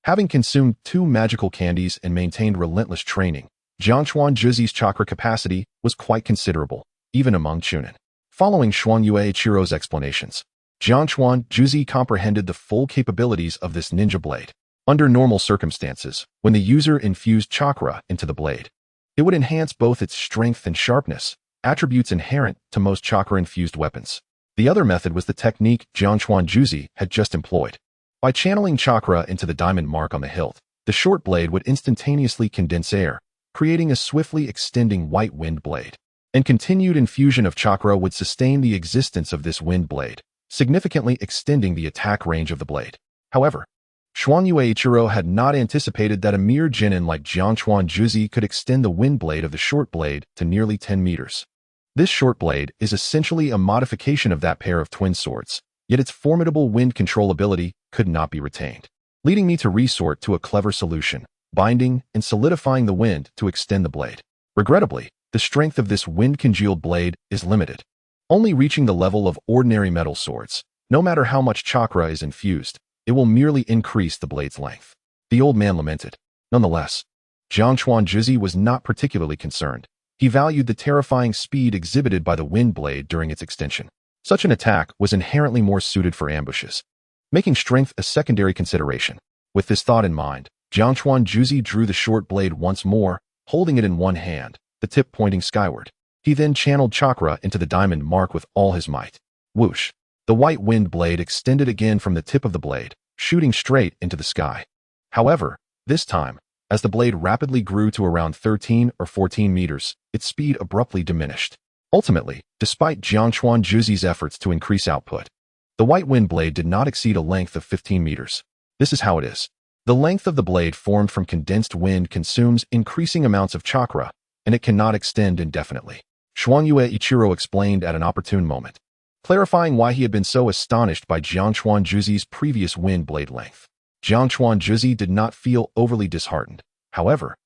having consumed 2 magical candies and maintained relentless training, Jiang Chuanjuzi's chakra capacity was quite considerable, even among chunin. Following Shuangyue Ichiro's explanations, Jiang Chuanjuzi comprehended the full capabilities of this ninja blade. Under normal circumstances, when the user infused chakra into the blade, it would enhance both its strength and sharpness, attributes inherent to most chakra-infused weapons. The other method was the technique Jiang Chuanjuzi had just employed. By channeling chakra into the diamond mark on the hilt, the short blade would instantaneously condense air, creating a swiftly extending white wind blade. And continued infusion of chakra would sustain the existence of this wind blade, significantly extending the attack range of the blade. However, Shuangyue Ichiro had not anticipated that a mere genin like Jiang Chuanjuzi could extend the wind blade of the short blade to nearly 10 meters. This short blade is essentially a modification of that pair of twin swords, yet its formidable wind control ability could not be retained, leading me to resort to a clever solution: binding and solidifying the wind to extend the blade. Regrettably, the strength of this wind-congealed blade is limited, only reaching the level of ordinary metal swords. No matter how much chakra is infused, it will merely increase the blade's length. The old man lamented. Nonetheless, Jiang Chuanjuzi was not particularly concerned. He valued the terrifying speed exhibited by the wind blade during its extension. Such an attack was inherently more suited for ambushes. making strength a secondary consideration. With this thought in mind, Jiang Chuanjuzi drew the short blade once more, holding it in one hand, the tip pointing skyward. He then channeled chakra into the diamond mark with all his might. Whoosh! The white wind blade extended again from the tip of the blade, shooting straight into the sky. However, this time, as the blade rapidly grew to around 13 or 14 meters, its speed abruptly diminished. Ultimately, despite Jiang Chuanjuzi's efforts to increase output, the white wind blade did not exceed a length of 15 meters. This is how it is. The length of the blade formed from condensed wind consumes increasing amounts of chakra, and it cannot extend indefinitely. Xuanyue Ichiro explained at an opportune moment, clarifying why he had been so astonished by Jiang Chuanjuzi's previous wind blade length. Jiang Chuanjuzi did not feel overly disheartened. However,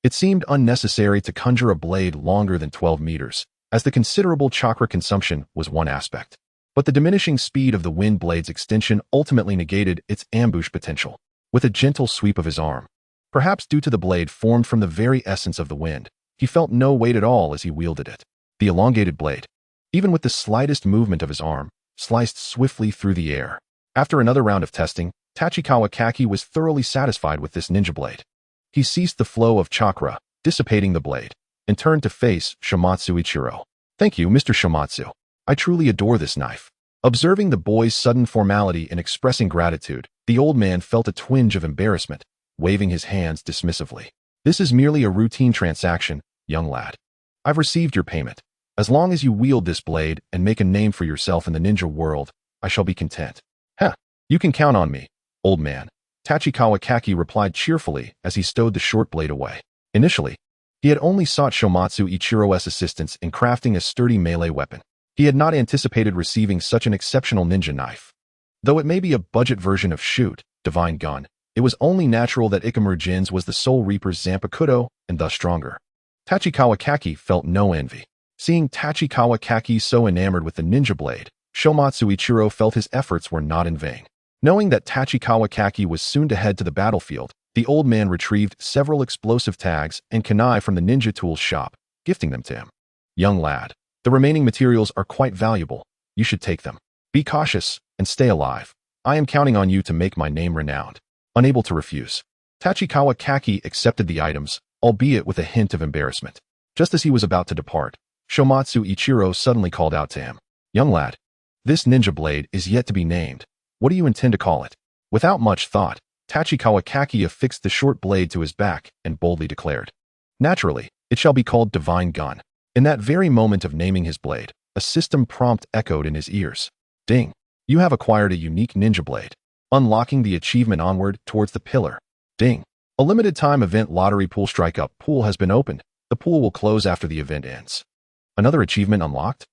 it seemed unnecessary to conjure a blade longer than 12 meters, as the considerable chakra consumption was one aspect. But the diminishing speed of the wind blade's extension ultimately negated its ambush potential. With a gentle sweep of his arm, perhaps due to the blade formed from the very essence of the wind, he felt no weight at all as he wielded it. The elongated blade, even with the slightest movement of his arm, sliced swiftly through the air. After another round of testing, Tachikawa Kaki was thoroughly satisfied with this ninja blade. He ceased the flow of chakra, dissipating the blade, and turned to face Shomatsu Ichiro. "Thank you, Mr. Shomatsu. I truly adore this knife." Observing the boy's sudden formality and expressing gratitude, the old man felt a twinge of embarrassment, waving his hands dismissively. "This is merely a routine transaction, young lad. I've received your payment. As long as you wield this blade and make a name for yourself in the ninja world, I shall be content." "Huh, you can count on me, old man," Tachikawa Kaki replied cheerfully as he stowed the short blade away. Initially, he had only sought Shomatsu Ichiro's assistance in crafting a sturdy melee weapon. He had not anticipated receiving such an exceptional ninja knife. Though it may be a budget version of Shoot, Divine Gun, it was only natural that Ikamaru Jin's was the Soul Reaper's Zanpakuto and thus stronger. Tachikawa Kaki felt no envy. Seeing Tachikawa Kaki so enamored with the ninja blade, Shomatsu Ichiro felt his efforts were not in vain. Knowing that Tachikawa Kaki was soon to head to the battlefield, the old man retrieved several explosive tags and kunai from the ninja tools shop, gifting them to him. "Young lad, the remaining materials are quite valuable. You should take them. Be cautious and stay alive. I am counting on you to make my name renowned." Unable to refuse, Tachikawa Kaki accepted the items, albeit with a hint of embarrassment. Just as he was about to depart, Shomatsu Ichiro suddenly called out to him. "Young lad, this ninja blade is yet to be named. What do you intend to call it?" Without much thought, Tachikawa Kaki affixed the short blade to his back and boldly declared, "Naturally, it shall be called Divine Gun." In that very moment of naming his blade, a system prompt echoed in his ears. "Ding! You have acquired a unique ninja blade." Unlocking the achievement onward towards the pillar. "Ding! A limited time event lottery pool strike-up pool has been opened. The pool will close after the event ends." Another achievement unlocked?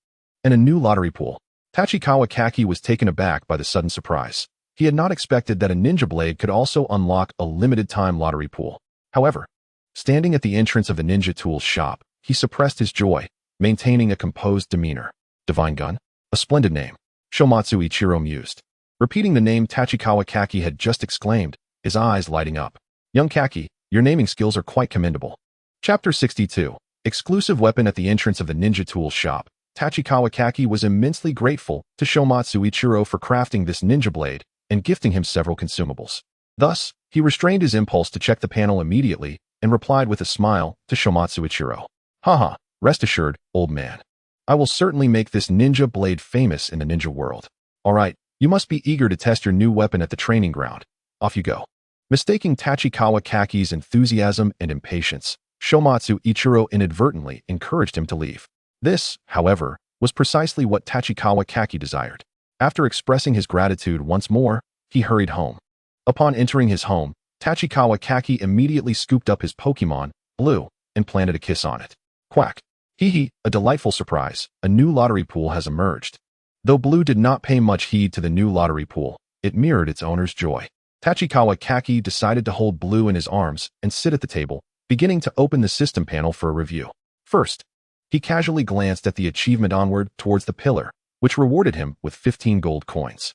And a new lottery pool. Tachikawa Kaki was taken aback by the sudden surprise. He had not expected that a ninja blade could also unlock a limited time lottery pool. However, standing at the entrance of the ninja tools shop, he suppressed his joy, maintaining a composed demeanor. "Divine Gun? A splendid name," Shomatsu Ichiro mused. Repeating the name Tachikawa Kaki had just exclaimed, his eyes lighting up. "Young Kaki, your naming skills are quite commendable." Chapter 62. Exclusive weapon. At the entrance of the ninja tools shop, Tachikawa Kaki was immensely grateful to Shomatsu Ichiro for crafting this ninja blade and gifting him several consumables. Thus, he restrained his impulse to check the panel immediately and replied with a smile to Shomatsu Ichiro. "Haha, rest assured, old man. I will certainly make this ninja blade famous in the ninja world. Alright, you must be eager to test your new weapon at the training ground. Off you go." Mistaking Tachikawa Kaki's enthusiasm and impatience, Shomatsu Ichiro inadvertently encouraged him to leave. This, however, was precisely what Tachikawa Kaki desired. After expressing his gratitude once more, he hurried home. Upon entering his home, Tachikawa Kaki immediately scooped up his Pokémon, Blue, and planted a kiss on it. Quack. Hee hee, a delightful surprise. A new lottery pool has emerged. Though Blue did not pay much heed to the new lottery pool, it mirrored its owner's joy. Tachikawa Kaki decided to hold Blue in his arms and sit at the table, beginning to open the system panel for a review. First, he casually glanced at the achievement onward towards the pillar, which rewarded him with 15 gold coins.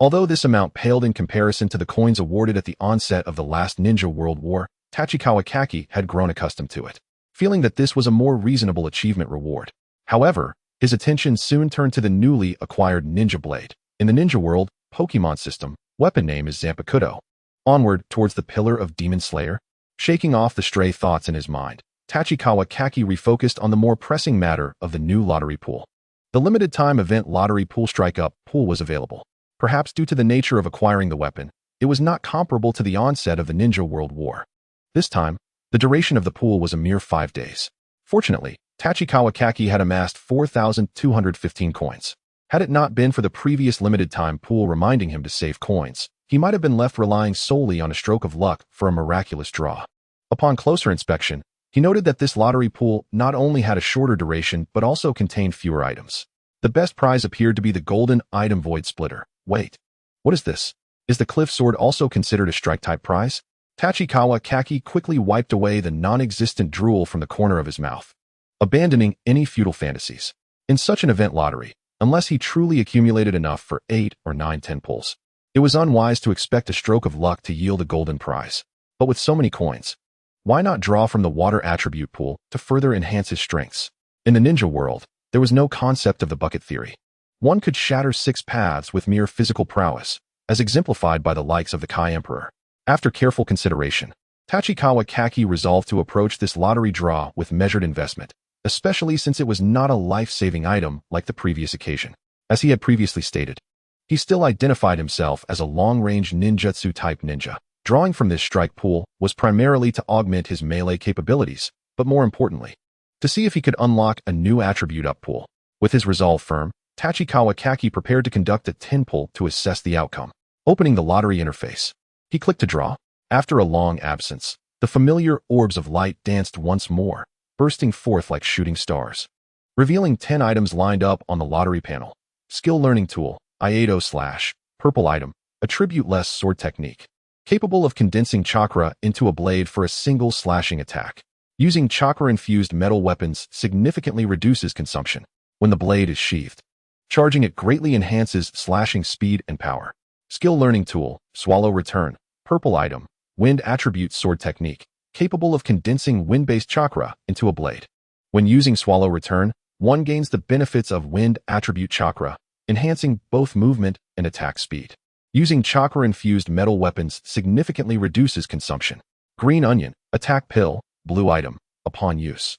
Although this amount paled in comparison to the coins awarded at the onset of the last Ninja World War, Tachikawa Kaki had grown accustomed to it, feeling that this was a more reasonable achievement reward. However, his attention soon turned to the newly acquired ninja blade. In the ninja world, Pokémon System, Weapon name is Zanpakuto. Onward towards the pillar of Demon Slayer. Shaking off the stray thoughts in his mind, Tachikawa Kaki refocused on the more pressing matter of the new lottery pool. The limited-time event lottery pool strike-up pool was available. Perhaps due to the nature of acquiring the weapon, it was not comparable to the onset of the Ninja World War. This time, the duration of the pool was a mere 5 days. Fortunately, Tachikawa Kaki had amassed 4,215 coins. Had it not been for the previous limited-time pool reminding him to save coins, he might have been left relying solely on a stroke of luck for a miraculous draw. Upon closer inspection, he noted that this lottery pool not only had a shorter duration but also contained fewer items. The best prize appeared to be the golden item void splitter. Wait, what is this? Is the cliff sword also considered a strike-type prize? Tachikawa Kaki quickly wiped away the non-existent drool from the corner of his mouth, abandoning any futile fantasies. In such an event lottery, unless he truly accumulated enough for 8 or 9 10 pulls, it was unwise to expect a stroke of luck to yield a golden prize. But with so many coins, why not draw from the water attribute pool to further enhance his strengths? In the ninja world, there was no concept of the bucket theory. One could shatter 6 paths with mere physical prowess, as exemplified by the likes of the Kai Emperor. After careful consideration, Tachikawa Kaki resolved to approach this lottery draw with measured investment, especially since it was not a life-saving item like the previous occasion. As he had previously stated, he still identified himself as a long-range ninjutsu-type ninja. Drawing from this strike pool was primarily to augment his melee capabilities, but more importantly, to see if he could unlock a new attribute up pool. With his resolve firm, Tachikawa Kaki prepared to conduct a 10 pull to assess the outcome. Opening the lottery interface, he clicked to draw. After a long absence, the familiar orbs of light danced once more, bursting forth like shooting stars, revealing 10 items lined up on the lottery panel. Skill learning tool, Iato / purple item, attribute-less sword technique, capable of condensing chakra into a blade for a single slashing attack. Using chakra-infused metal weapons significantly reduces consumption when the blade is sheathed. Charging it greatly enhances slashing speed and power. Skill learning tool, swallow return, purple item, wind attribute sword technique, capable of condensing wind-based chakra into a blade. When using swallow return, one gains the benefits of wind attribute chakra, enhancing both movement and attack speed. Using chakra-infused metal weapons significantly reduces consumption. Green onion, attack pill, blue item, upon use.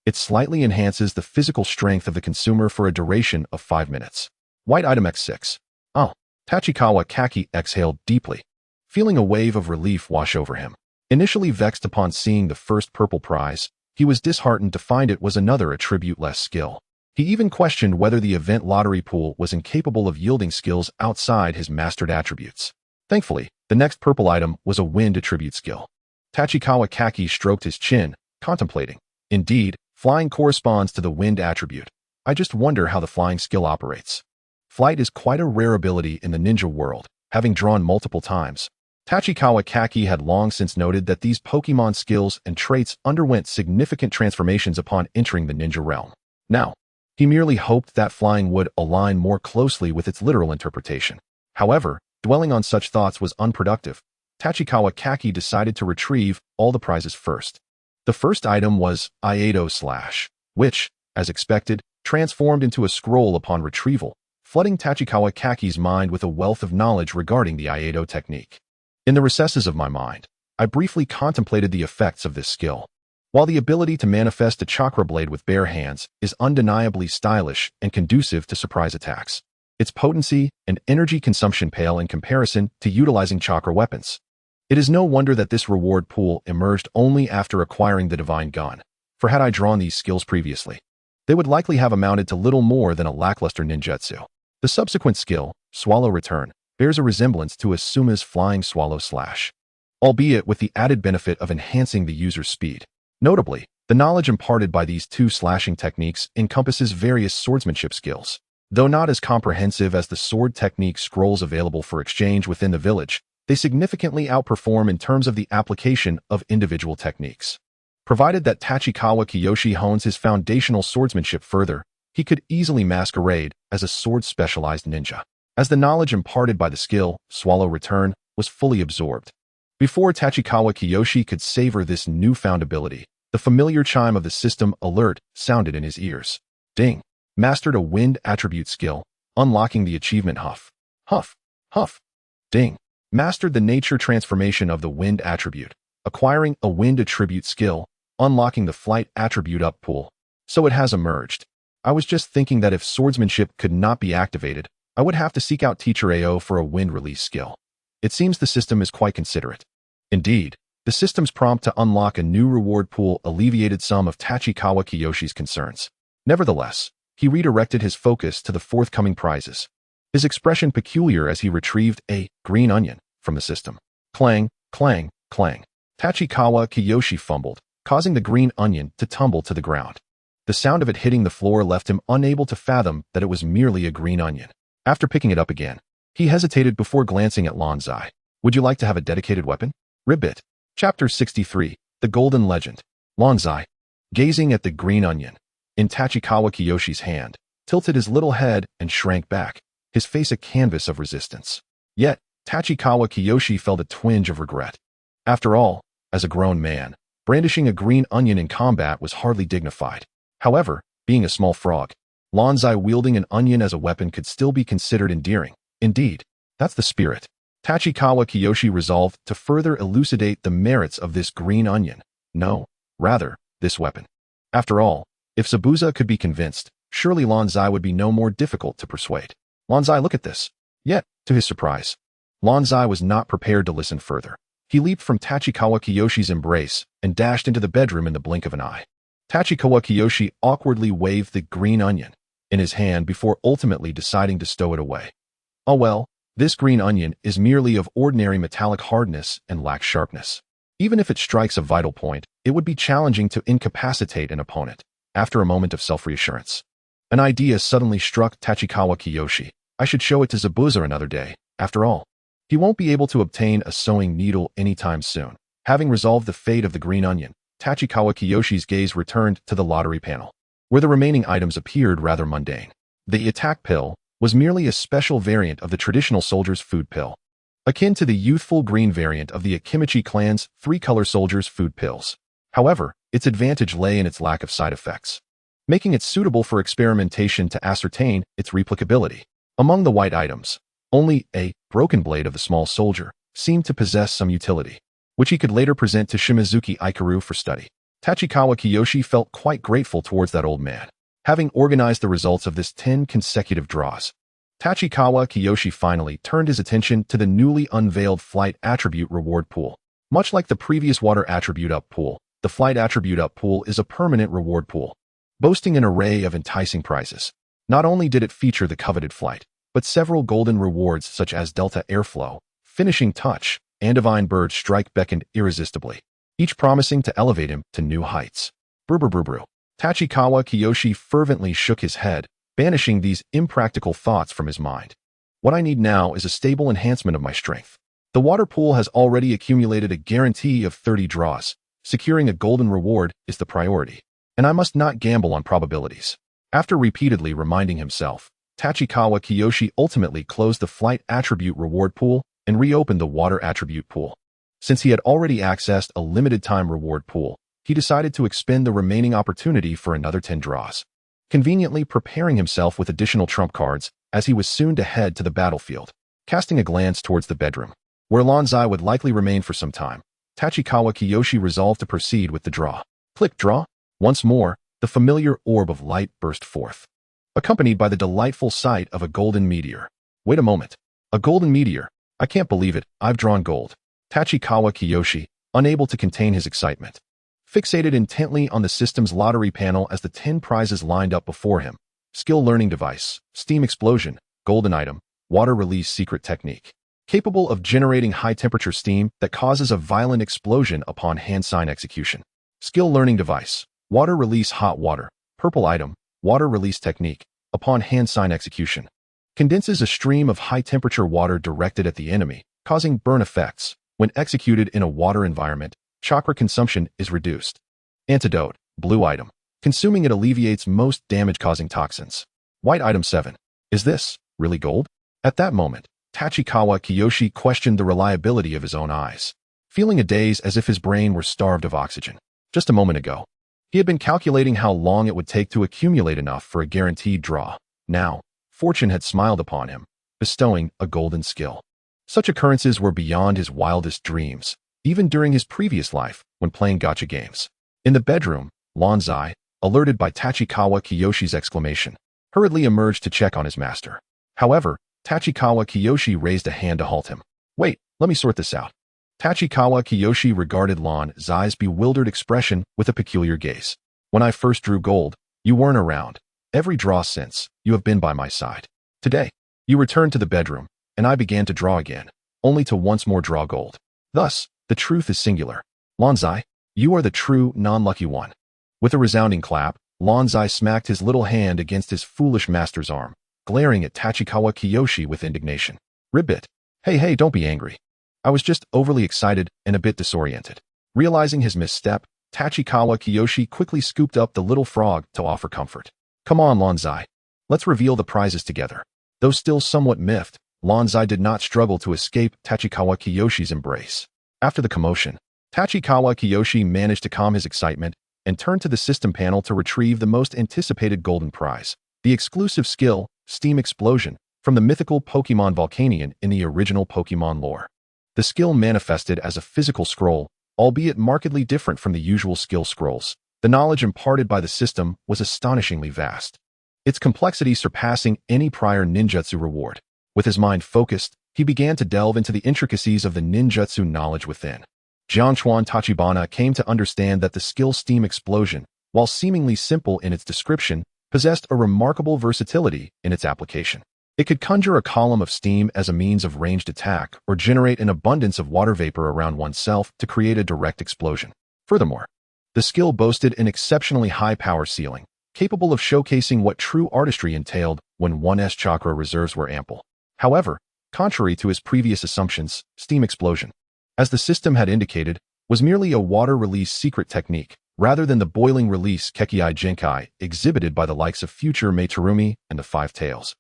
It slightly enhances the physical strength of the consumer for a duration of 5 minutes. White item X6. Oh, Tachikawa Kaki exhaled deeply, feeling a wave of relief wash over him. Initially vexed upon seeing the first purple prize, he was disheartened to find it was another attribute-less skill. He even questioned whether the event lottery pool was incapable of yielding skills outside his mastered attributes. Thankfully, the next purple item was a wind attribute skill. Tachikawa Kaki stroked his chin, contemplating. Indeed, flying corresponds to the wind attribute. I just wonder how the flying skill operates. Flight is quite a rare ability in the ninja world, having drawn multiple times. Tachikawa Kaki had long since noted that these Pokémon skills and traits underwent significant transformations upon entering the ninja realm. Now, he merely hoped that flying would align more closely with its literal interpretation. However, dwelling on such thoughts was unproductive. Tachikawa Kaki decided to retrieve all the prizes first. The first item was Iato /, which, as expected, transformed into a scroll upon retrieval, flooding Tachikawa Kaki's mind with a wealth of knowledge regarding the Iato technique. In the recesses of my mind, I briefly contemplated the effects of this skill. While the ability to manifest a chakra blade with bare hands is undeniably stylish and conducive to surprise attacks, its potency and energy consumption pale in comparison to utilizing chakra weapons. It is no wonder that this reward pool emerged only after acquiring the divine gun, for had I drawn these skills previously, they would likely have amounted to little more than a lackluster ninjutsu. The subsequent skill, Swallow Return, bears a resemblance to Asuma's Flying Swallow Slash, albeit with the added benefit of enhancing the user's speed. Notably, the knowledge imparted by these two slashing techniques encompasses various swordsmanship skills. Though not as comprehensive as the sword technique scrolls available for exchange within the village, they significantly outperform in terms of the application of individual techniques. Provided that Tachikawa Kiyoshi hones his foundational swordsmanship further, he could easily masquerade as a sword-specialized ninja. As the knowledge imparted by the skill, Swallow Return, was fully absorbed. Before Tachikawa Kiyoshi could savor this newfound ability, the familiar chime of the system alert sounded in his ears. Ding! Mastered a wind attribute skill, unlocking the achievement Huff. Huff. Huff. Ding! Mastered the nature transformation of the wind attribute, acquiring a wind attribute skill, unlocking the flight attribute up pool. So it has emerged. I was just thinking that if swordsmanship could not be activated, I would have to seek out Teacher AO for a wind release skill. It seems the system is quite considerate. Indeed, the system's prompt to unlock a new reward pool alleviated some of Tachikawa Kiyoshi's concerns. Nevertheless, he redirected his focus to the forthcoming prizes. His expression peculiar as he retrieved a green onion from the system. Clang, clang, clang. Tachikawa Kiyoshi fumbled, causing the green onion to tumble to the ground. The sound of it hitting the floor left him unable to fathom that it was merely a green onion. After picking it up again, he hesitated before glancing at Lanzai. Would you like to have a dedicated weapon? Ribbit. Chapter 63, The Golden Legend. Lanzai, gazing at the green onion in Tachikawa Kiyoshi's hand, tilted his little head and shrank back, his face a canvas of resistance. Yet, Tachikawa Kiyoshi felt a twinge of regret. After all, as a grown man, brandishing a green onion in combat was hardly dignified. However, being a small frog, Lanzai wielding an onion as a weapon could still be considered endearing. Indeed, that's the spirit. Tachikawa Kiyoshi resolved to further elucidate the merits of this green onion. No, rather, this weapon. After all, if Zabuza could be convinced, surely Lanzai would be no more difficult to persuade. Lanzai, look at this. Yet, to his surprise, Lanzai was not prepared to listen further. He leaped from Tachikawa Kiyoshi's embrace and dashed into the bedroom in the blink of an eye. Tachikawa Kiyoshi awkwardly waved the green onion in his hand before ultimately deciding to stow it away. Oh well, this green onion is merely of ordinary metallic hardness and lacks sharpness. Even if it strikes a vital point, it would be challenging to incapacitate an opponent. After a moment of self-reassurance, an idea suddenly struck Tachikawa Kiyoshi. I should show it to Zabuza another day. After all, he won't be able to obtain a sewing needle anytime soon. Having resolved the fate of the green onion, Tachikawa Kiyoshi's gaze returned to the lottery panel, where the remaining items appeared rather mundane. The attack pill was merely a special variant of the traditional soldier's food pill, akin to the youthful green variant of the Akimichi clan's three-color soldier's food pills. However, its advantage lay in its lack of side effects, making it suitable for experimentation to ascertain its replicability. Among the white items, only a broken blade of the small soldier seemed to possess some utility, which he could later present to Shimizuki Ikaru for study. Tachikawa Kiyoshi felt quite grateful towards that old man. Having organized the results of this 10 consecutive draws, Tachikawa Kiyoshi finally turned his attention to the newly unveiled flight attribute reward pool. Much like the previous water attribute up pool, the flight attribute up pool is a permanent reward pool, boasting an array of enticing prizes. Not only did it feature the coveted flight, but several golden rewards such as Delta Airflow, Finishing Touch, and Divine Bird Strike beckoned irresistibly, each promising to elevate him to new heights. Brr. Tachikawa Kiyoshi fervently shook his head, banishing these impractical thoughts from his mind. What I need now is a stable enhancement of my strength. The water pool has already accumulated a guarantee of 30 draws. Securing a golden reward is the priority, and I must not gamble on probabilities. After repeatedly reminding himself, Tachikawa Kiyoshi ultimately closed the flight attribute reward pool and reopened the water attribute pool. Since he had already accessed a limited-time reward pool, he decided to expend the remaining opportunity for another 10 draws, conveniently preparing himself with additional trump cards as he was soon to head to the battlefield. Casting a glance towards the bedroom, where Lanzai would likely remain for some time, Tachikawa Kiyoshi resolved to proceed with the draw. Click draw. Once more, the familiar orb of light burst forth, accompanied by the delightful sight of a golden meteor. Wait a moment. A golden meteor. I can't believe it. I've drawn gold. Tachikawa Kiyoshi, unable to contain his excitement, fixated intently on the system's lottery panel as the 10 prizes lined up before him. Skill learning device, steam explosion, golden item, water release secret technique, capable of generating high-temperature steam that causes a violent explosion upon hand sign execution. Skill learning device, water release hot water, purple item, water release technique, upon hand sign execution. Condenses a stream of high-temperature water directed at the enemy, causing burn effects. When executed in a water environment, chakra consumption is reduced. Antidote, blue item. Consuming it alleviates most damage-causing toxins. White item 7. Is this really gold? At that moment, Tachikawa Kiyoshi questioned the reliability of his own eyes, feeling a daze as if his brain were starved of oxygen. Just a moment ago, he had been calculating how long it would take to accumulate enough for a guaranteed draw. Now, fortune had smiled upon him, bestowing a golden skill. Such occurrences were beyond his wildest dreams, even during his previous life when playing gacha games. In the bedroom, Lanzai, alerted by Tachikawa Kiyoshi's exclamation, hurriedly emerged to check on his master. However, Tachikawa Kiyoshi raised a hand to halt him. "Wait, let me sort this out." Tachikawa Kiyoshi regarded Lanzai's bewildered expression with a peculiar gaze. "When I first drew gold, you weren't around. Every draw since, you have been by my side. Today, you returned to the bedroom, and I began to draw again, only to once more draw gold. Thus, the truth is singular. Lanzai, you are the true, non-lucky one." With a resounding clap, Lanzai smacked his little hand against his foolish master's arm, glaring at Tachikawa Kiyoshi with indignation. "Ribbit. Hey, don't be angry. I was just overly excited and a bit disoriented." Realizing his misstep, Tachikawa Kiyoshi quickly scooped up the little frog to offer comfort. "Come on, Lanzai. Let's reveal the prizes together." Though still somewhat miffed, Lanzai did not struggle to escape Tachikawa Kiyoshi's embrace. After the commotion, Tachikawa Kiyoshi managed to calm his excitement and turned to the system panel to retrieve the most anticipated golden prize, the exclusive skill, Steam Explosion, from the mythical Pokémon Volcanion in the original Pokémon lore. The skill manifested as a physical scroll, albeit markedly different from the usual skill scrolls. The knowledge imparted by the system was astonishingly vast, its complexity surpassing any prior ninjutsu reward. With his mind focused, he began to delve into the intricacies of the ninjutsu knowledge within. Jiangchuan Tachibana came to understand that the skill Steam Explosion, while seemingly simple in its description, possessed a remarkable versatility in its application. It could conjure a column of steam as a means of ranged attack or generate an abundance of water vapor around oneself to create a direct explosion. Furthermore, the skill boasted an exceptionally high power ceiling, capable of showcasing what true artistry entailed when one's chakra reserves were ample. However, contrary to his previous assumptions, Steam Explosion, as the system had indicated, was merely a water release secret technique, rather than the boiling release Kekei Genkai exhibited by the likes of future Meitarumi and the Five Tails.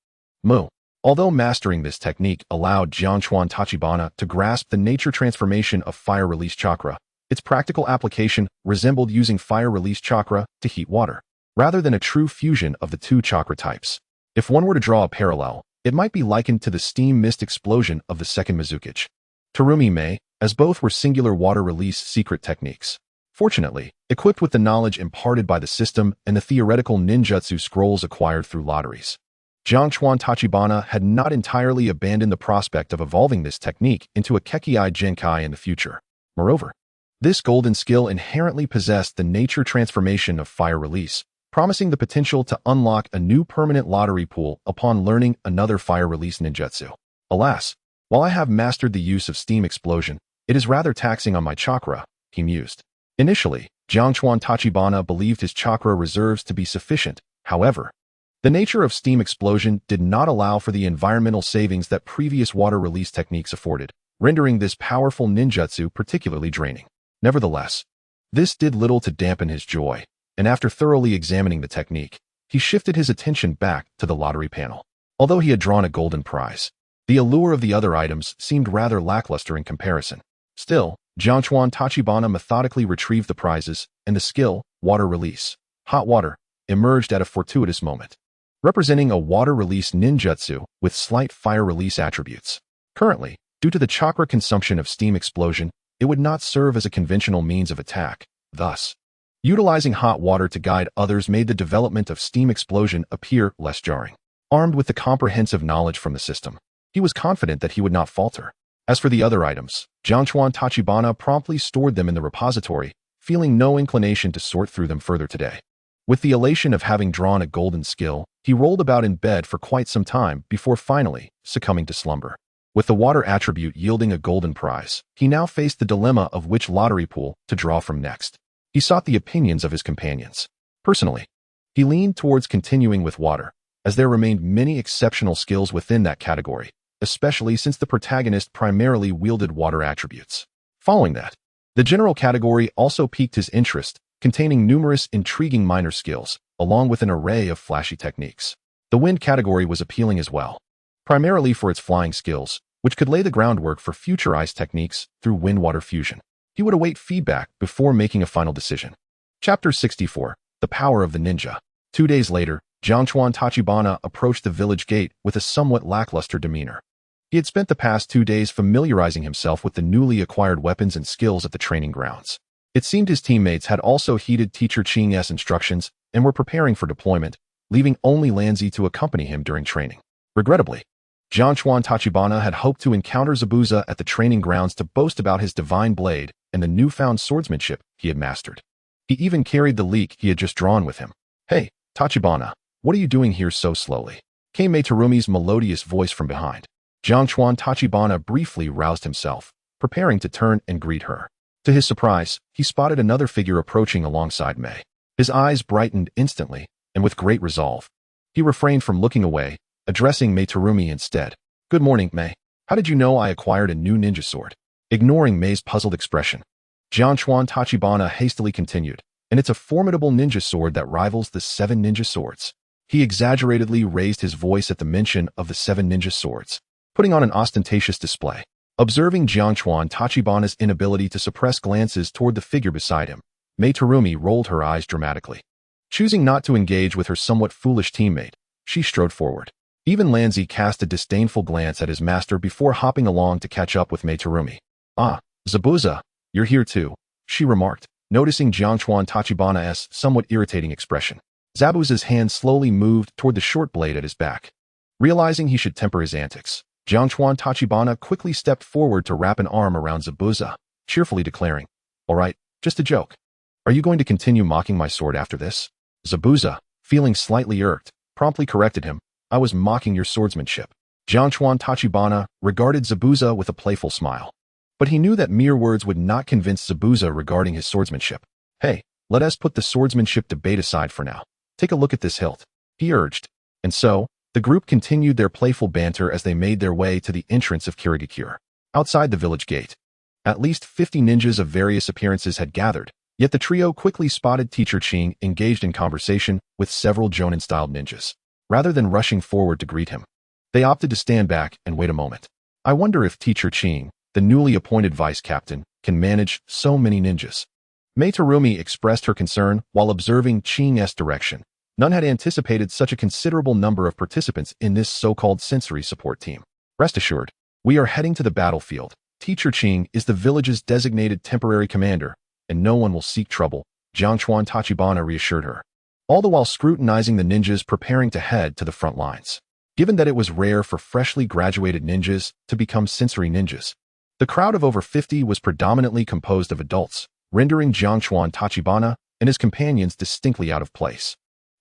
Although mastering this technique allowed Jiangchuan Tachibana to grasp the nature transformation of fire release chakra, its practical application resembled using fire release chakra to heat water, rather than a true fusion of the two chakra types. If one were to draw a parallel, it might be likened to the steam mist explosion of the second Mizukage Terumi Mei, as both were singular water release secret techniques. Fortunately, equipped with the knowledge imparted by the system and the theoretical ninjutsu scrolls acquired through lotteries, Jiangchuan Tachibana had not entirely abandoned the prospect of evolving this technique into a Kekei Genkai in the future. Moreover, this golden skill inherently possessed the nature transformation of fire release, promising the potential to unlock a new permanent lottery pool upon learning another fire release ninjutsu. Alas, while I have mastered the use of Steam Explosion, it is rather taxing on my chakra, he mused. Initially, Jiangchuan Tachibana believed his chakra reserves to be sufficient. However, the nature of Steam Explosion did not allow for the environmental savings that previous water release techniques afforded, rendering this powerful ninjutsu particularly draining. Nevertheless, this did little to dampen his joy, and after thoroughly examining the technique, he shifted his attention back to the lottery panel. Although he had drawn a golden prize, the allure of the other items seemed rather lackluster in comparison. Still, Jiangchuan Tachibana methodically retrieved the prizes, and the skill, water release, hot water, emerged at a fortuitous moment, representing a water release ninjutsu with slight fire release attributes. Currently, due to the chakra consumption of Steam Explosion, it would not serve as a conventional means of attack. Thus, utilizing hot water to guide others made the development of Steam Explosion appear less jarring. Armed with the comprehensive knowledge from the system, he was confident that he would not falter. As for the other items, Jiangchuan Tachibana promptly stored them in the repository, feeling no inclination to sort through them further today. With the elation of having drawn a golden skill, he rolled about in bed for quite some time before finally succumbing to slumber. With the water attribute yielding a golden prize, he now faced the dilemma of which lottery pool to draw from next. He sought the opinions of his companions. Personally, he leaned towards continuing with water, as there remained many exceptional skills within that category, especially since the protagonist primarily wielded water attributes. Following that, the general category also piqued his interest, containing numerous intriguing minor skills, along with an array of flashy techniques. The wind category was appealing as well, primarily for its flying skills, which could lay the groundwork for future ice techniques through wind-water fusion. He would await feedback before making a final decision. Chapter 64, The Power of the Ninja. 2 days later, Jiangchuan Tachibana approached the village gate with a somewhat lackluster demeanor. He had spent the past 2 days familiarizing himself with the newly acquired weapons and skills at the training grounds. It seemed his teammates had also heeded Teacher Ching's instructions and were preparing for deployment, leaving only Lanzi to accompany him during training. Regrettably, Jiangchuan Tachibana had hoped to encounter Zabuza at the training grounds to boast about his divine blade and the newfound swordsmanship he had mastered. He even carried the leek he had just drawn with him. "Hey, Tachibana, what are you doing here so slowly?" came Meiterumi's melodious voice from behind. Jiangchuan Tachibana briefly roused himself, preparing to turn and greet her. To his surprise, he spotted another figure approaching alongside Mei. His eyes brightened instantly, and with great resolve. He refrained from looking away, addressing Meiterumi instead. "Good morning, Mei. How did you know I acquired a new ninja sword?" Ignoring Mei's puzzled expression, Jiangchuan Tachibana hastily continued, "And it's a formidable ninja sword that rivals the 7 ninja swords." He exaggeratedly raised his voice at the mention of the 7 ninja swords, putting on an ostentatious display. Observing Jiangchuan Tachibana's inability to suppress glances toward the figure beside him, Meiterumi rolled her eyes dramatically. Choosing not to engage with her somewhat foolish teammate, she strode forward. Even Lanzi cast a disdainful glance at his master before hopping along to catch up with Meiterumi. "Ah, Zabuza, you're here too," she remarked, noticing Jiangchuan Tachibana's somewhat irritating expression. Zabuza's hand slowly moved toward the short blade at his back. Realizing he should temper his antics, Jiangchuan Tachibana quickly stepped forward to wrap an arm around Zabuza, cheerfully declaring, "All right, just a joke. Are you going to continue mocking my sword after this?" Zabuza, feeling slightly irked, promptly corrected him, "I was mocking your swordsmanship." Jiangchuan Tachibana regarded Zabuza with a playful smile. But he knew that mere words would not convince Zabuza regarding his swordsmanship. "Hey, let us put the swordsmanship debate aside for now. Take a look at this hilt," he urged. And so, the group continued their playful banter as they made their way to the entrance of Kirigakure. Outside the village gate, at least 50 ninjas of various appearances had gathered, yet the trio quickly spotted Teacher Ching engaged in conversation with several Jonin-styled ninjas. Rather than rushing forward to greet him, they opted to stand back and wait a moment. "I wonder if Teacher Ching, the newly appointed vice captain, can manage so many ninjas." Meiterumi expressed her concern while observing Ching's direction. None had anticipated such a considerable number of participants in this so-called sensory support team. "Rest assured, we are heading to the battlefield. Teacher Ching is the village's designated temporary commander, and no one will seek trouble," Jiangchuan Tachibana reassured her, all the while scrutinizing the ninjas preparing to head to the front lines. Given that it was rare for freshly graduated ninjas to become sensory ninjas, the crowd of over 50 was predominantly composed of adults, rendering Jiangchuan Tachibana and his companions distinctly out of place.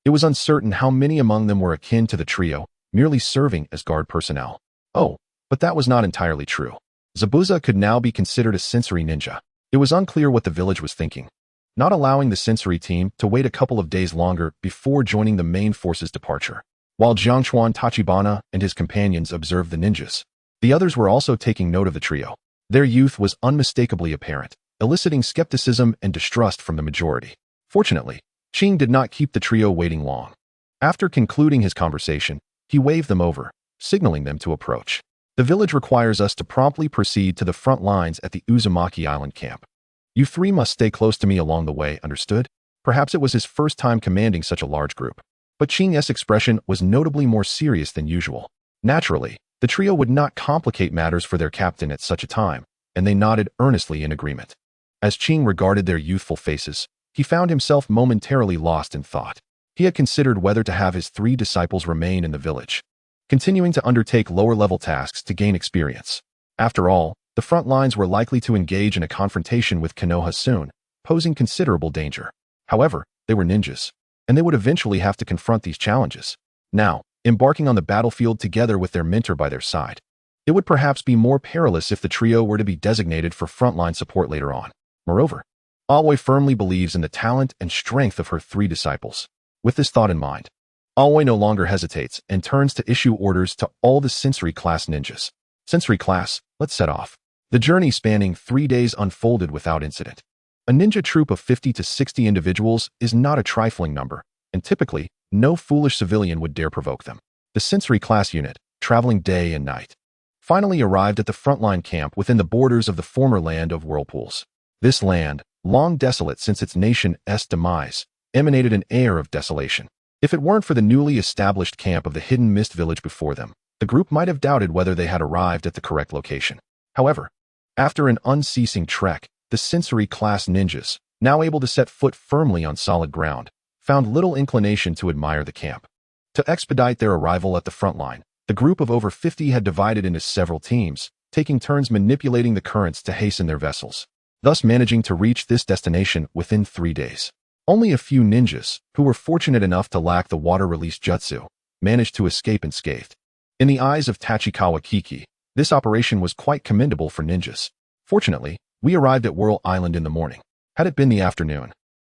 It was uncertain how many among them were akin to the trio, merely serving as guard personnel. Oh, but that was not entirely true. Zabuza could now be considered a sensory ninja. It was unclear what the village was thinking, not allowing the sensory team to wait a couple of days longer before joining the main force's departure. While Jiangchuan Tachibana and his companions observed the ninjas, the others were also taking note of the trio. Their youth was unmistakably apparent, eliciting skepticism and distrust from the majority. Fortunately, Ching did not keep the trio waiting long. After concluding his conversation, he waved them over, signaling them to approach. "The village requires us to promptly proceed to the front lines at the Uzumaki Island camp. You 3 must stay close to me along the way, understood?" Perhaps it was his first time commanding such a large group, but Ching's expression was notably more serious than usual. Naturally, the trio would not complicate matters for their captain at such a time, and they nodded earnestly in agreement. As Ching regarded their youthful faces, he found himself momentarily lost in thought. He had considered whether to have his 3 disciples remain in the village, continuing to undertake lower-level tasks to gain experience. After all, the front lines were likely to engage in a confrontation with Konoha soon, posing considerable danger. However, they were ninjas, and they would eventually have to confront these challenges. Now, embarking on the battlefield together with their mentor by their side, it would perhaps be more perilous if the trio were to be designated for frontline support later on. Moreover, Aoi firmly believes in the talent and strength of her 3 disciples. With this thought in mind, Aoi no longer hesitates and turns to issue orders to all the sensory class ninjas. "Sensory class, let's set off." The journey spanning 3 days unfolded without incident. A ninja troop of 50 to 60 individuals is not a trifling number, and typically, no foolish civilian would dare provoke them. The sensory class unit, traveling day and night, finally arrived at the frontline camp within the borders of the former land of whirlpools. This land, long desolate since its nation's demise, emanated an air of desolation. If it weren't for the newly established camp of the hidden mist village before them, the group might have doubted whether they had arrived at the correct location. However, after an unceasing trek, the sensory-class ninjas, now able to set foot firmly on solid ground, found little inclination to admire the camp. To expedite their arrival at the front line, the group of over 50 had divided into several teams, taking turns manipulating the currents to hasten their vessels, thus managing to reach this destination within 3 days. Only a few ninjas, who were fortunate enough to lack the water-release jutsu, managed to escape unscathed. In the eyes of Tachikawa Kiki, this operation was quite commendable for ninjas. Fortunately, we arrived at Whirl Island in the morning. Had it been the afternoon,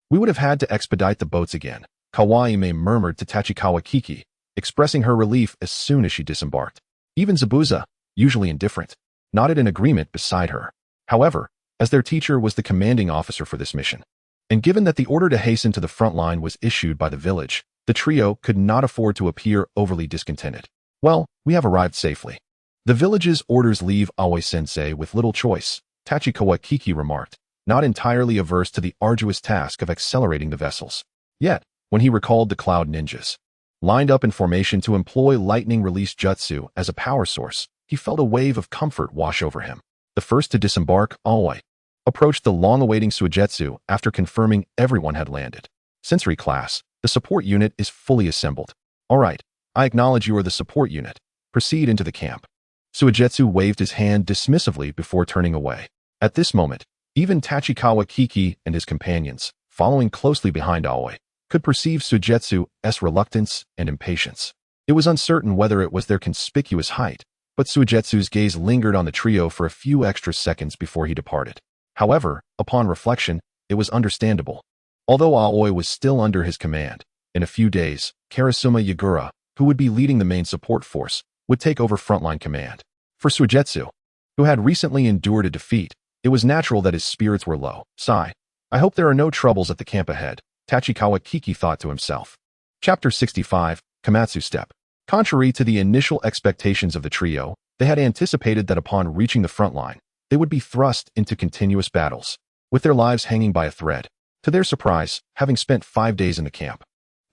we would have had to expedite the boats again, Kawaii-me murmured to Tachikawa Kiki, expressing her relief as soon as she disembarked. Even Zabuza, usually indifferent, nodded in agreement beside her. However, as their teacher was the commanding officer for this mission, and given that the order to hasten to the front line was issued by the village, the trio could not afford to appear overly discontented. Well, we have arrived safely. The village's orders leave Aoi-sensei with little choice, Tachikawa Kiki remarked, not entirely averse to the arduous task of accelerating the vessels. Yet, when he recalled the Cloud Ninjas, lined up in formation to employ lightning release jutsu as a power source, he felt a wave of comfort wash over him. The first to disembark, Aoi, approached the long-awaiting Suigetsu after confirming everyone had landed. Sensory class, the support unit is fully assembled. All right, I acknowledge you are the support unit. Proceed into the camp. Suigetsu waved his hand dismissively before turning away. At this moment, even Tachikawa Kiki and his companions, following closely behind Aoi, could perceive Suigetsu's reluctance and impatience. It was uncertain whether it was their conspicuous height, but Suigetsu's gaze lingered on the trio for a few extra seconds before he departed. However, upon reflection, it was understandable. Although Aoi was still under his command, in a few days, Karasuma Yagura, who would be leading the main support force, would take over frontline command. For Suigetsu, who had recently endured a defeat, it was natural that his spirits were low. Sigh. I hope there are no troubles at the camp ahead, Tachikawa Kiki thought to himself. Chapter 65, Komatsu Step. Contrary to the initial expectations of the trio, they had anticipated that upon reaching the front line, they would be thrust into continuous battles, with their lives hanging by a thread. To their surprise, having spent 5 days in the camp,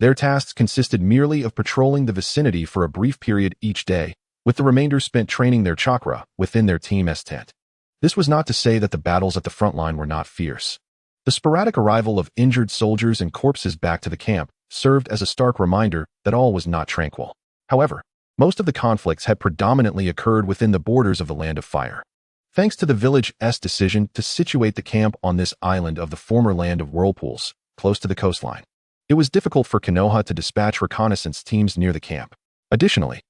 their tasks consisted merely of patrolling the vicinity for a brief period each day, with the remainder spent training their chakra within their team's tent. This was not to say that the battles at the front line were not fierce. The sporadic arrival of injured soldiers and corpses back to the camp served as a stark reminder that all was not tranquil. However, most of the conflicts had predominantly occurred within the borders of the Land of Fire. Thanks to the village's decision to situate the camp on this island of the former Land of Whirlpools, close to the coastline, it was difficult for Konoha to dispatch reconnaissance teams near the camp. Additionally,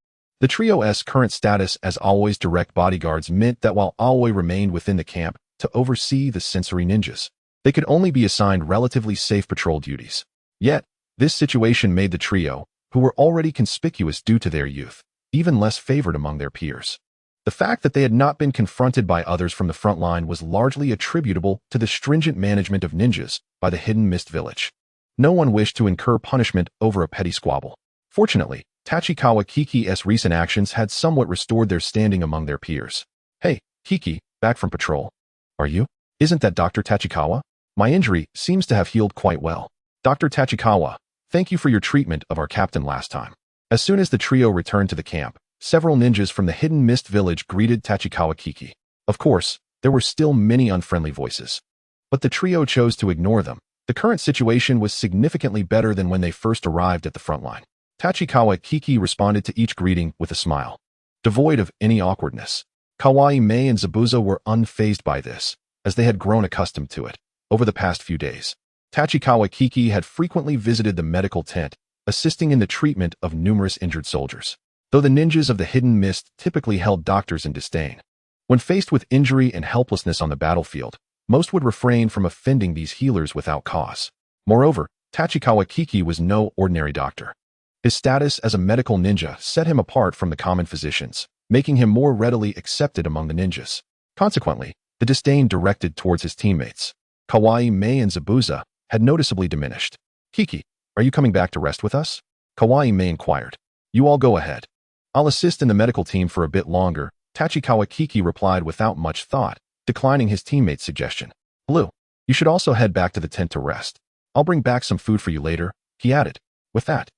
the trio's current status as Aoi's direct bodyguards meant that while Aoi remained within the camp to oversee the sensory ninjas, they could only be assigned relatively safe patrol duties. Yet, this situation made the trio, who were already conspicuous due to their youth, even less favored among their peers. The fact that they had not been confronted by others from the front line was largely attributable to the stringent management of ninjas by the Hidden Mist Village. No one wished to incur punishment over a petty squabble. Fortunately, Tachikawa Kiki's recent actions had somewhat restored their standing among their peers. Hey, Kiki, back from patrol. Are you? Isn't that Dr. Tachikawa? My injury seems to have healed quite well. Dr. Tachikawa, thank you for your treatment of our captain last time. As soon as the trio returned to the camp, several ninjas from the Hidden Mist Village greeted Tachikawa Kiki. Of course, there were still many unfriendly voices, but the trio chose to ignore them. The current situation was significantly better than when they first arrived at the front line. Tachikawa Kiki responded to each greeting with a smile, devoid of any awkwardness. Kawaii-me and Zabuza were unfazed by this, as they had grown accustomed to it. Over the past few days, Tachikawa Kiki had frequently visited the medical tent, assisting in the treatment of numerous injured soldiers. Though the ninjas of the Hidden Mist typically held doctors in disdain, when faced with injury and helplessness on the battlefield, most would refrain from offending these healers without cause. Moreover, Tachikawa Kiki was no ordinary doctor. His status as a medical ninja set him apart from the common physicians, making him more readily accepted among the ninjas. Consequently, the disdain directed towards his teammates, Kawaii-me and Zabuza, had noticeably diminished. Kiki, are you coming back to rest with us? Kawaii-me inquired. You all go ahead. I'll assist in the medical team for a bit longer, Tachikawa Kiki replied without much thought, declining his teammate's suggestion. Blue, you should also head back to the tent to rest. I'll bring back some food for you later, he added. With that,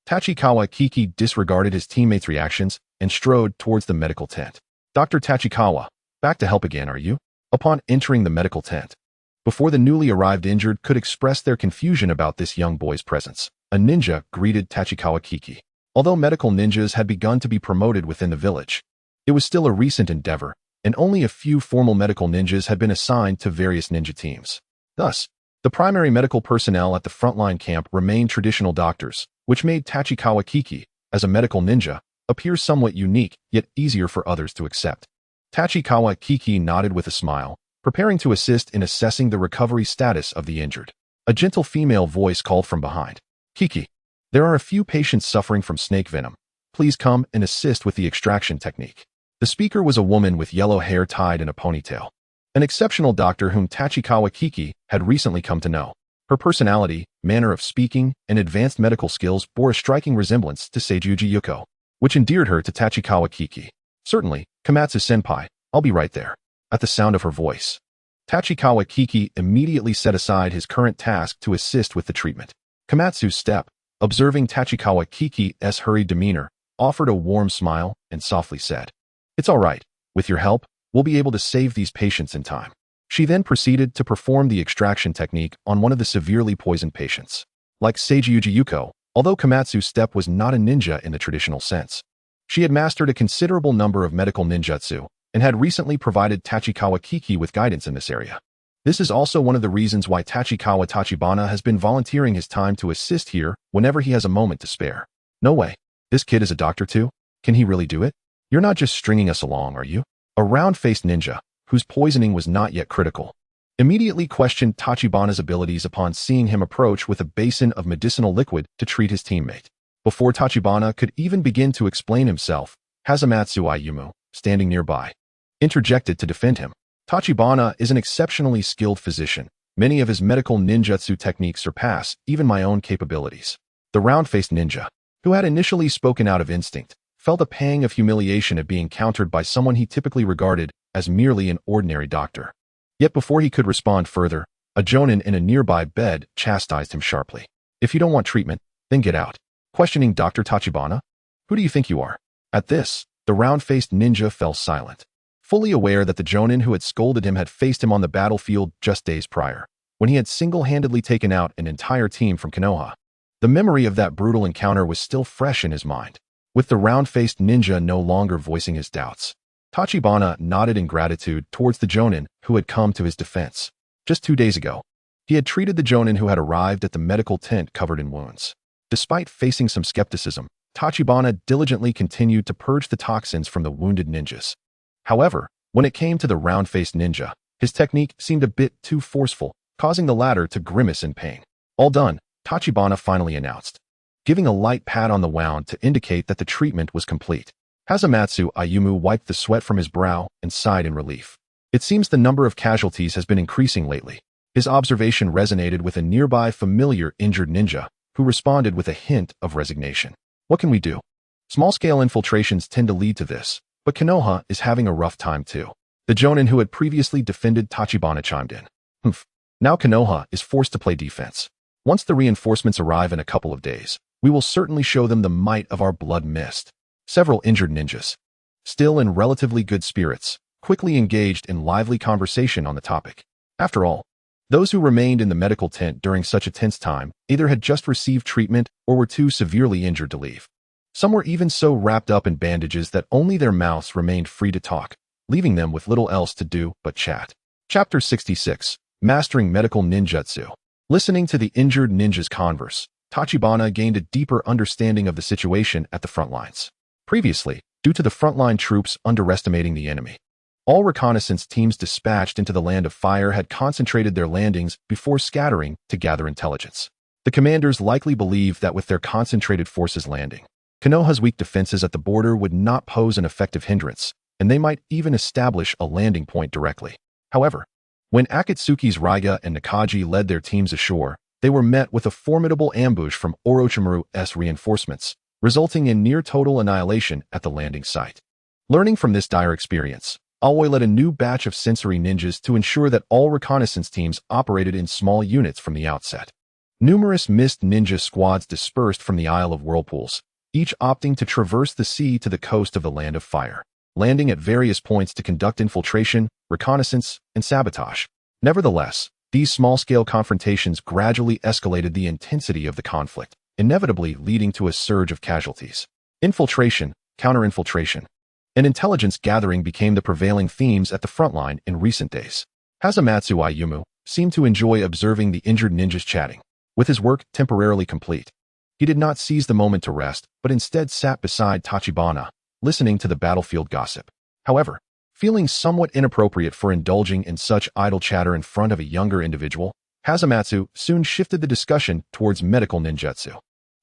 Tachikawa Kiki disregarded his teammates' reactions and strode towards the medical tent. Dr. Tachikawa, back to help again, are you? Upon entering the medical tent, before the newly arrived injured could express their confusion about this young boy's presence, a ninja greeted Tachikawa Kiki. Although medical ninjas had begun to be promoted within the village, it was still a recent endeavor, and only a few formal medical ninjas had been assigned to various ninja teams. Thus, the primary medical personnel at the frontline camp remained traditional doctors, which made Tachikawa Kiki, as a medical ninja, appear somewhat unique, yet easier for others to accept. Tachikawa Kiki nodded with a smile, preparing to assist in assessing the recovery status of the injured. A gentle female voice called from behind. Kiki, there are a few patients suffering from snake venom. Please come and assist with the extraction technique. The speaker was a woman with yellow hair tied in a ponytail. An exceptional doctor whom Tachikawa Kiki had recently come to know. Her personality, manner of speaking, and advanced medical skills bore a striking resemblance to Seiji Yuko, which endeared her to Tachikawa Kiki. Certainly, Komatsu-senpai, I'll be right there. At the sound of her voice, Tachikawa Kiki immediately set aside his current task to assist with the treatment. Komatsu's step, observing Tachikawa Kiki's hurried demeanor, offered a warm smile and softly said, "It's all right. With your help, we'll be able to save these patients in time." She then proceeded to perform the extraction technique on one of the severely poisoned patients. Like Seiji Yuko, although Komatsu's step was not a ninja in the traditional sense, she had mastered a considerable number of medical ninjutsu and had recently provided Tachikawa Kiki with guidance in this area. This is also one of the reasons why Tachikawa Tachibana has been volunteering his time to assist here whenever he has a moment to spare. No way. This kid is a doctor too? Can he really do it? You're not just stringing us along, are you? A round-faced ninja, whose poisoning was not yet critical, immediately questioned Tachibana's abilities upon seeing him approach with a basin of medicinal liquid to treat his teammate. Before Tachibana could even begin to explain himself, Hazamatsu Ayumu, standing nearby, interjected to defend him. Tachibana is an exceptionally skilled physician. Many of his medical ninjutsu techniques surpass even my own capabilities. The round-faced ninja, who had initially spoken out of instinct, felt a pang of humiliation at being countered by someone he typically regarded as merely an ordinary doctor. Yet before he could respond further, a jonin in a nearby bed chastised him sharply. "If you don't want treatment, then get out." Questioning Dr. Tachibana? "Who do you think you are?" At this, the round-faced ninja fell silent, fully aware that the jonin who had scolded him had faced him on the battlefield just days prior, when he had single-handedly taken out an entire team from Konoha. The memory of that brutal encounter was still fresh in his mind, with the round-faced ninja no longer voicing his doubts. Tachibana nodded in gratitude towards the jonin who had come to his defense. Just 2 days ago, he had treated the jonin who had arrived at the medical tent covered in wounds. Despite facing some skepticism, Tachibana diligently continued to purge the toxins from the wounded ninjas. However, when it came to the round-faced ninja, his technique seemed a bit too forceful, causing the latter to grimace in pain. All done, Tachibana finally announced, giving a light pat on the wound to indicate that the treatment was complete. Hazamatsu Ayumu wiped the sweat from his brow and sighed in relief. It seems the number of casualties has been increasing lately. His observation resonated with a nearby familiar injured ninja, who responded with a hint of resignation. "What can we do? Small-scale infiltrations tend to lead to this, but Konoha is having a rough time too." The jonin who had previously defended Tachibana chimed in. Now Konoha is forced to play defense. Once the reinforcements arrive in a couple of days, we will certainly show them the might of our blood mist." Several injured ninjas, still in relatively good spirits, quickly engaged in lively conversation on the topic. After all, those who remained in the medical tent during such a tense time either had just received treatment or were too severely injured to leave. Some were even so wrapped up in bandages that only their mouths remained free to talk, leaving them with little else to do but chat. Chapter 66, Mastering Medical Ninjutsu. Listening to the injured ninja's converse, Tachibana gained a deeper understanding of the situation at the front lines. Previously, due to the frontline troops underestimating the enemy, all reconnaissance teams dispatched into the Land of Fire had concentrated their landings before scattering to gather intelligence. The commanders likely believed that with their concentrated forces landing, Konoha's weak defenses at the border would not pose an effective hindrance, and they might even establish a landing point directly. However, when Akatsuki's Raiga and Nakaji led their teams ashore, they were met with a formidable ambush from Orochimaru's reinforcements, resulting in near-total annihilation at the landing site. Learning from this dire experience, Aoi led a new batch of sensory ninjas to ensure that all reconnaissance teams operated in small units from the outset. Numerous mist ninja squads dispersed from the Isle of Whirlpools, each opting to traverse the sea to the coast of the Land of Fire, landing at various points to conduct infiltration, reconnaissance, and sabotage. Nevertheless, these small-scale confrontations gradually escalated the intensity of the conflict, inevitably leading to a surge of casualties. Infiltration, counter-infiltration, and intelligence gathering became the prevailing themes at the frontline in recent days. Hazamatsu Ayumu seemed to enjoy observing the injured ninjas chatting. With his work temporarily complete, he did not seize the moment to rest, but instead sat beside Tachibana, listening to the battlefield gossip. However, feeling somewhat inappropriate for indulging in such idle chatter in front of a younger individual, Hazamatsu soon shifted the discussion towards medical ninjutsu.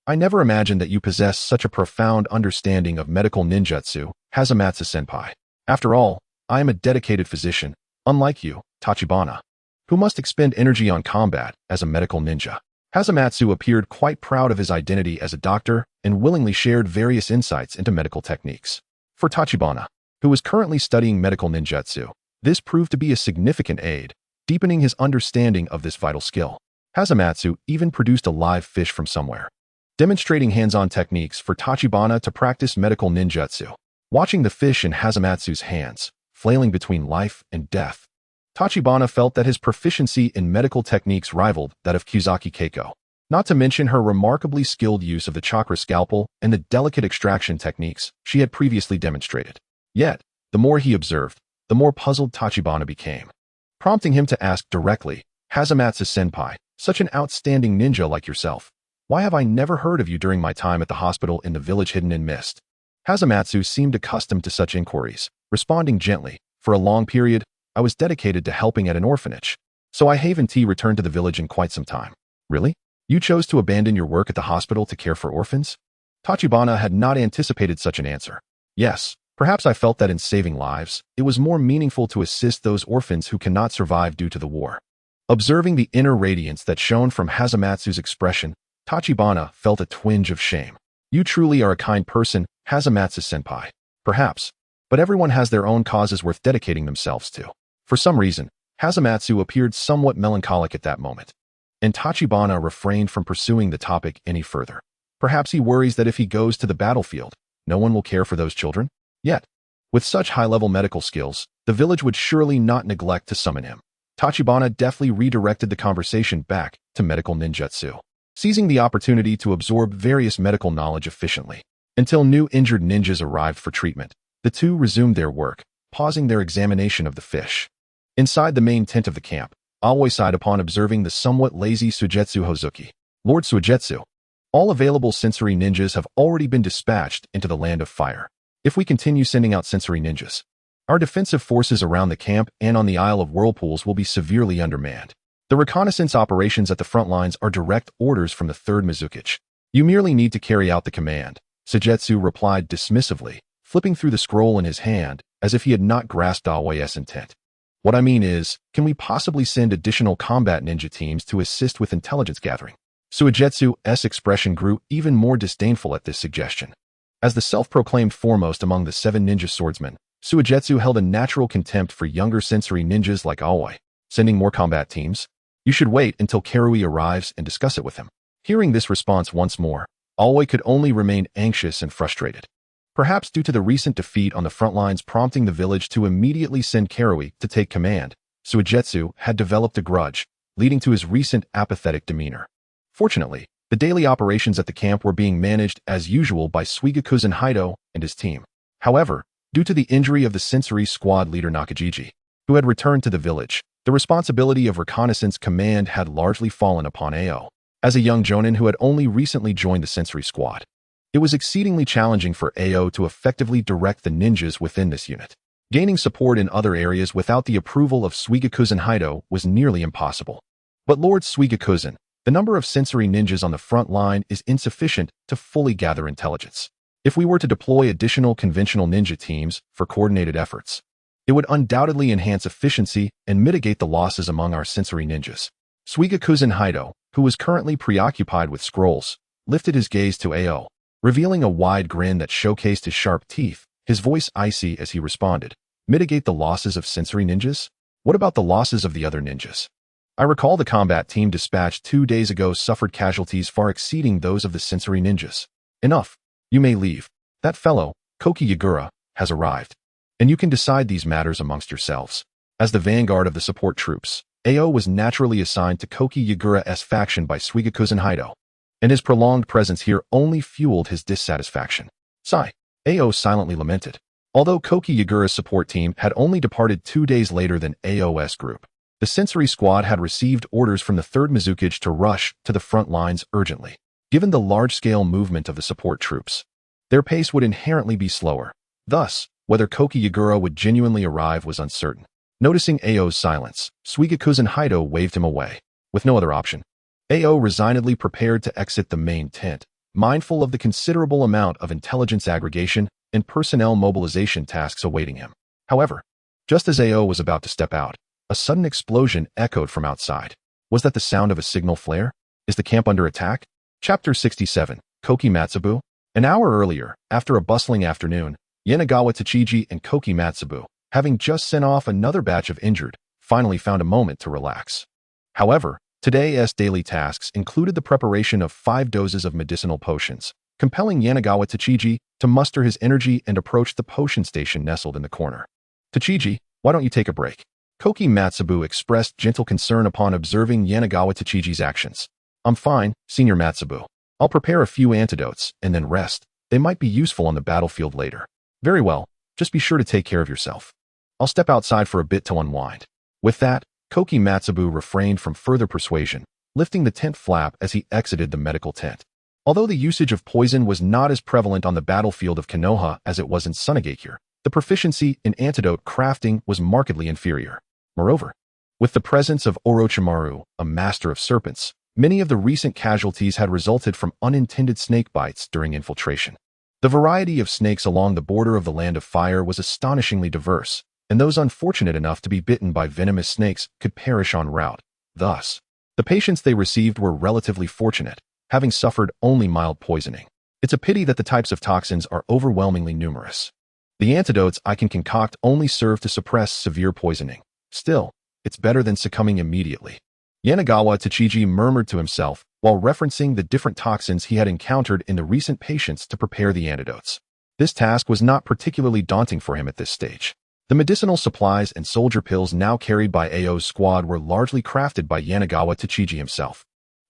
I never imagined that you possess such a profound understanding of medical ninjutsu, Hazamatsu-senpai. After all, I am a dedicated physician, unlike you, Tachibana, who must expend energy on combat as a medical ninja. Hazamatsu appeared quite proud of his identity as a doctor and willingly shared various insights into medical techniques. For Tachibana, who was currently studying medical ninjutsu, this proved to be a significant aid, deepening his understanding of this vital skill. Hazamatsu even produced a live fish from somewhere, demonstrating hands-on techniques for Tachibana to practice medical ninjutsu. Watching the fish in Hazamatsu's hands, flailing between life and death, Tachibana felt that his proficiency in medical techniques rivaled that of Kizaki Keiko, not to mention her remarkably skilled use of the chakra scalpel and the delicate extraction techniques she had previously demonstrated. Yet, the more he observed, the more puzzled Tachibana became, prompting him to ask directly, Hazamatsu-senpai, such an outstanding ninja like yourself, why have I never heard of you during my time at the hospital in the village hidden in mist? Hazamatsu seemed accustomed to such inquiries, responding gently, for a long period, I was dedicated to helping at an orphanage, so I haven't returned to the village in quite some time. Really? You chose to abandon your work at the hospital to care for orphans? Tachibana had not anticipated such an answer. Yes, perhaps I felt that in saving lives, it was more meaningful to assist those orphans who cannot survive due to the war. Observing the inner radiance that shone from Hazamatsu's expression, Tachibana felt a twinge of shame. You truly are a kind person, Hazamatsu-senpai. Perhaps, but everyone has their own causes worth dedicating themselves to. For some reason, Hazamatsu appeared somewhat melancholic at that moment, and Tachibana refrained from pursuing the topic any further. Perhaps he worries that if he goes to the battlefield, no one will care for those children? Yet, with such high-level medical skills, the village would surely not neglect to summon him. Tachibana deftly redirected the conversation back to medical ninjutsu, seizing the opportunity to absorb various medical knowledge efficiently. Until new injured ninjas arrived for treatment, the two resumed their work, pausing their examination of the fish. Inside the main tent of the camp, Aoi sighed upon observing the somewhat lazy Suigetsu Hozuki. Lord Suigetsu, all available sensory ninjas have already been dispatched into the Land of Fire. If we continue sending out sensory ninjas, our defensive forces around the camp and on the Isle of Whirlpools will be severely undermanned. The reconnaissance operations at the front lines are direct orders from the 3rd Mizukage. You merely need to carry out the command, Suigetsu replied dismissively, flipping through the scroll in his hand as if he had not grasped Aoi's intent. What I mean is, can we possibly send additional combat ninja teams to assist with intelligence gathering? Suigetsu's expression grew even more disdainful at this suggestion. As the self-proclaimed foremost among the 7 ninja swordsmen, Suigetsu held a natural contempt for younger sensory ninjas like Aoi. Sending more combat teams? You should wait until Karui arrives and discuss it with him. Hearing this response once more, Aoi could only remain anxious and frustrated. Perhaps due to the recent defeat on the front lines prompting the village to immediately send Karui to take command, Suigetsu had developed a grudge, leading to his recent apathetic demeanor. Fortunately, the daily operations at the camp were being managed as usual by Suigakuzen Haido and his team. However, due to the injury of the sensory squad leader Nakajiji, who had returned to the village, the responsibility of reconnaissance command had largely fallen upon Ao. As a young jonin who had only recently joined the sensory squad, it was exceedingly challenging for Ao to effectively direct the ninjas within this unit. Gaining support in other areas without the approval of Suigakuzen Haido was nearly impossible. But Lord Suigakuzen, the number of sensory ninjas on the front line is insufficient to fully gather intelligence. If we were to deploy additional conventional ninja teams for coordinated efforts, it would undoubtedly enhance efficiency and mitigate the losses among our sensory ninjas. Suigakuzen Haido, who was currently preoccupied with scrolls, lifted his gaze to Ao, revealing a wide grin that showcased his sharp teeth, his voice icy as he responded. Mitigate the losses of sensory ninjas? What about the losses of the other ninjas? I recall the combat team dispatched 2 days ago suffered casualties far exceeding those of the sensory ninjas. Enough. You may leave. That fellow, Koki Yagura, has arrived. And you can decide these matters amongst yourselves. As the vanguard of the support troops, Ao was naturally assigned to Koki Yagura's faction by Suigakuzen Hido, and his prolonged presence here only fueled his dissatisfaction. Sigh. Ao silently lamented. Although Koki Yagura's support team had only departed 2 days later than Ao's group, the sensory squad had received orders from the 3rd Mizukage to rush to the front lines urgently. Given the large-scale movement of the support troops, their pace would inherently be slower. Thus, whether Koki Yagura would genuinely arrive was uncertain. Noticing Ao's silence, Suigakuzen Hido waved him away. With no other option, Ao resignedly prepared to exit the main tent, mindful of the considerable amount of intelligence aggregation and personnel mobilization tasks awaiting him. However, just as Ao was about to step out, a sudden explosion echoed from outside. Was that the sound of a signal flare? Is the camp under attack? Chapter 67, Koki Matsubu. An hour earlier, after a bustling afternoon, Yanagawa Tachiji and Koki Matsubu, having just sent off another batch of injured, finally found a moment to relax. However, today's daily tasks included the preparation of 5 doses of medicinal potions, compelling Yanagawa Tachiji to muster his energy and approach the potion station nestled in the corner. Tachiji, why don't you take a break? Koki Matsubu expressed gentle concern upon observing Yanagawa Tachiji's actions. I'm fine, Senior Matsubu. I'll prepare a few antidotes and then rest. They might be useful on the battlefield later. Very well, just be sure to take care of yourself. I'll step outside for a bit to unwind. With that, Koki Matsubu refrained from further persuasion, lifting the tent flap as he exited the medical tent. Although the usage of poison was not as prevalent on the battlefield of Konoha as it was in Sunagakure, the proficiency in antidote crafting was markedly inferior. Moreover, with the presence of Orochimaru, a master of serpents, many of the recent casualties had resulted from unintended snake bites during infiltration. The variety of snakes along the border of the Land of Fire was astonishingly diverse, and those unfortunate enough to be bitten by venomous snakes could perish en route. Thus, the patients they received were relatively fortunate, having suffered only mild poisoning. It's a pity that the types of toxins are overwhelmingly numerous. The antidotes I can concoct only serve to suppress severe poisoning. Still, it's better than succumbing immediately. Yanagawa Tachiji murmured to himself while referencing the different toxins he had encountered in the recent patients to prepare the antidotes. This task was not particularly daunting for him at this stage. The medicinal supplies and soldier pills now carried by Ao's squad were largely crafted by Yanagawa Tachiji himself.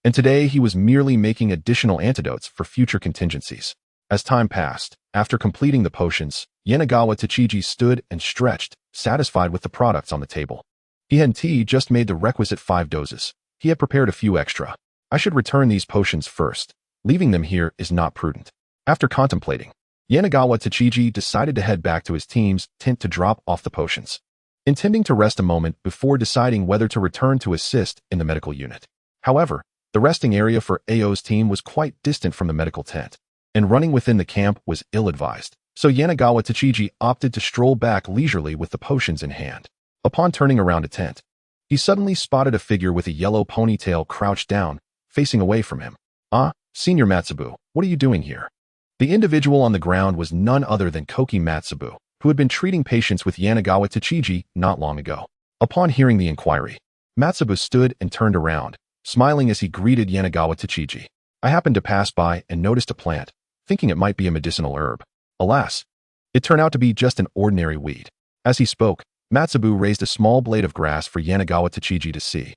And today he was merely making additional antidotes for future contingencies. As time passed, after completing the potions, Yanagawa Tachiji stood and stretched, satisfied with the products on the table. He had just made the requisite 5 doses. He had prepared a few extra. I should return these potions first. Leaving them here is not prudent. After contemplating, Yanagawa Tachiji decided to head back to his team's tent to drop off the potions, intending to rest a moment before deciding whether to return to assist in the medical unit. However, the resting area for Ao's team was quite distant from the medical tent, and running within the camp was ill-advised, so Yanagawa Tachiji opted to stroll back leisurely with the potions in hand. Upon turning around a tent, he suddenly spotted a figure with a yellow ponytail crouched down, facing away from him. Ah, Senior Matsubu, what are you doing here? The individual on the ground was none other than Koki Matsubu, who had been treating patients with Yanagawa Tachiji not long ago. Upon hearing the inquiry, Matsubu stood and turned around, smiling as he greeted Yanagawa Tachiji. I happened to pass by and noticed a plant, thinking it might be a medicinal herb. Alas, it turned out to be just an ordinary weed. As he spoke, Matsubu raised a small blade of grass for Yanagawa Tachiji to see.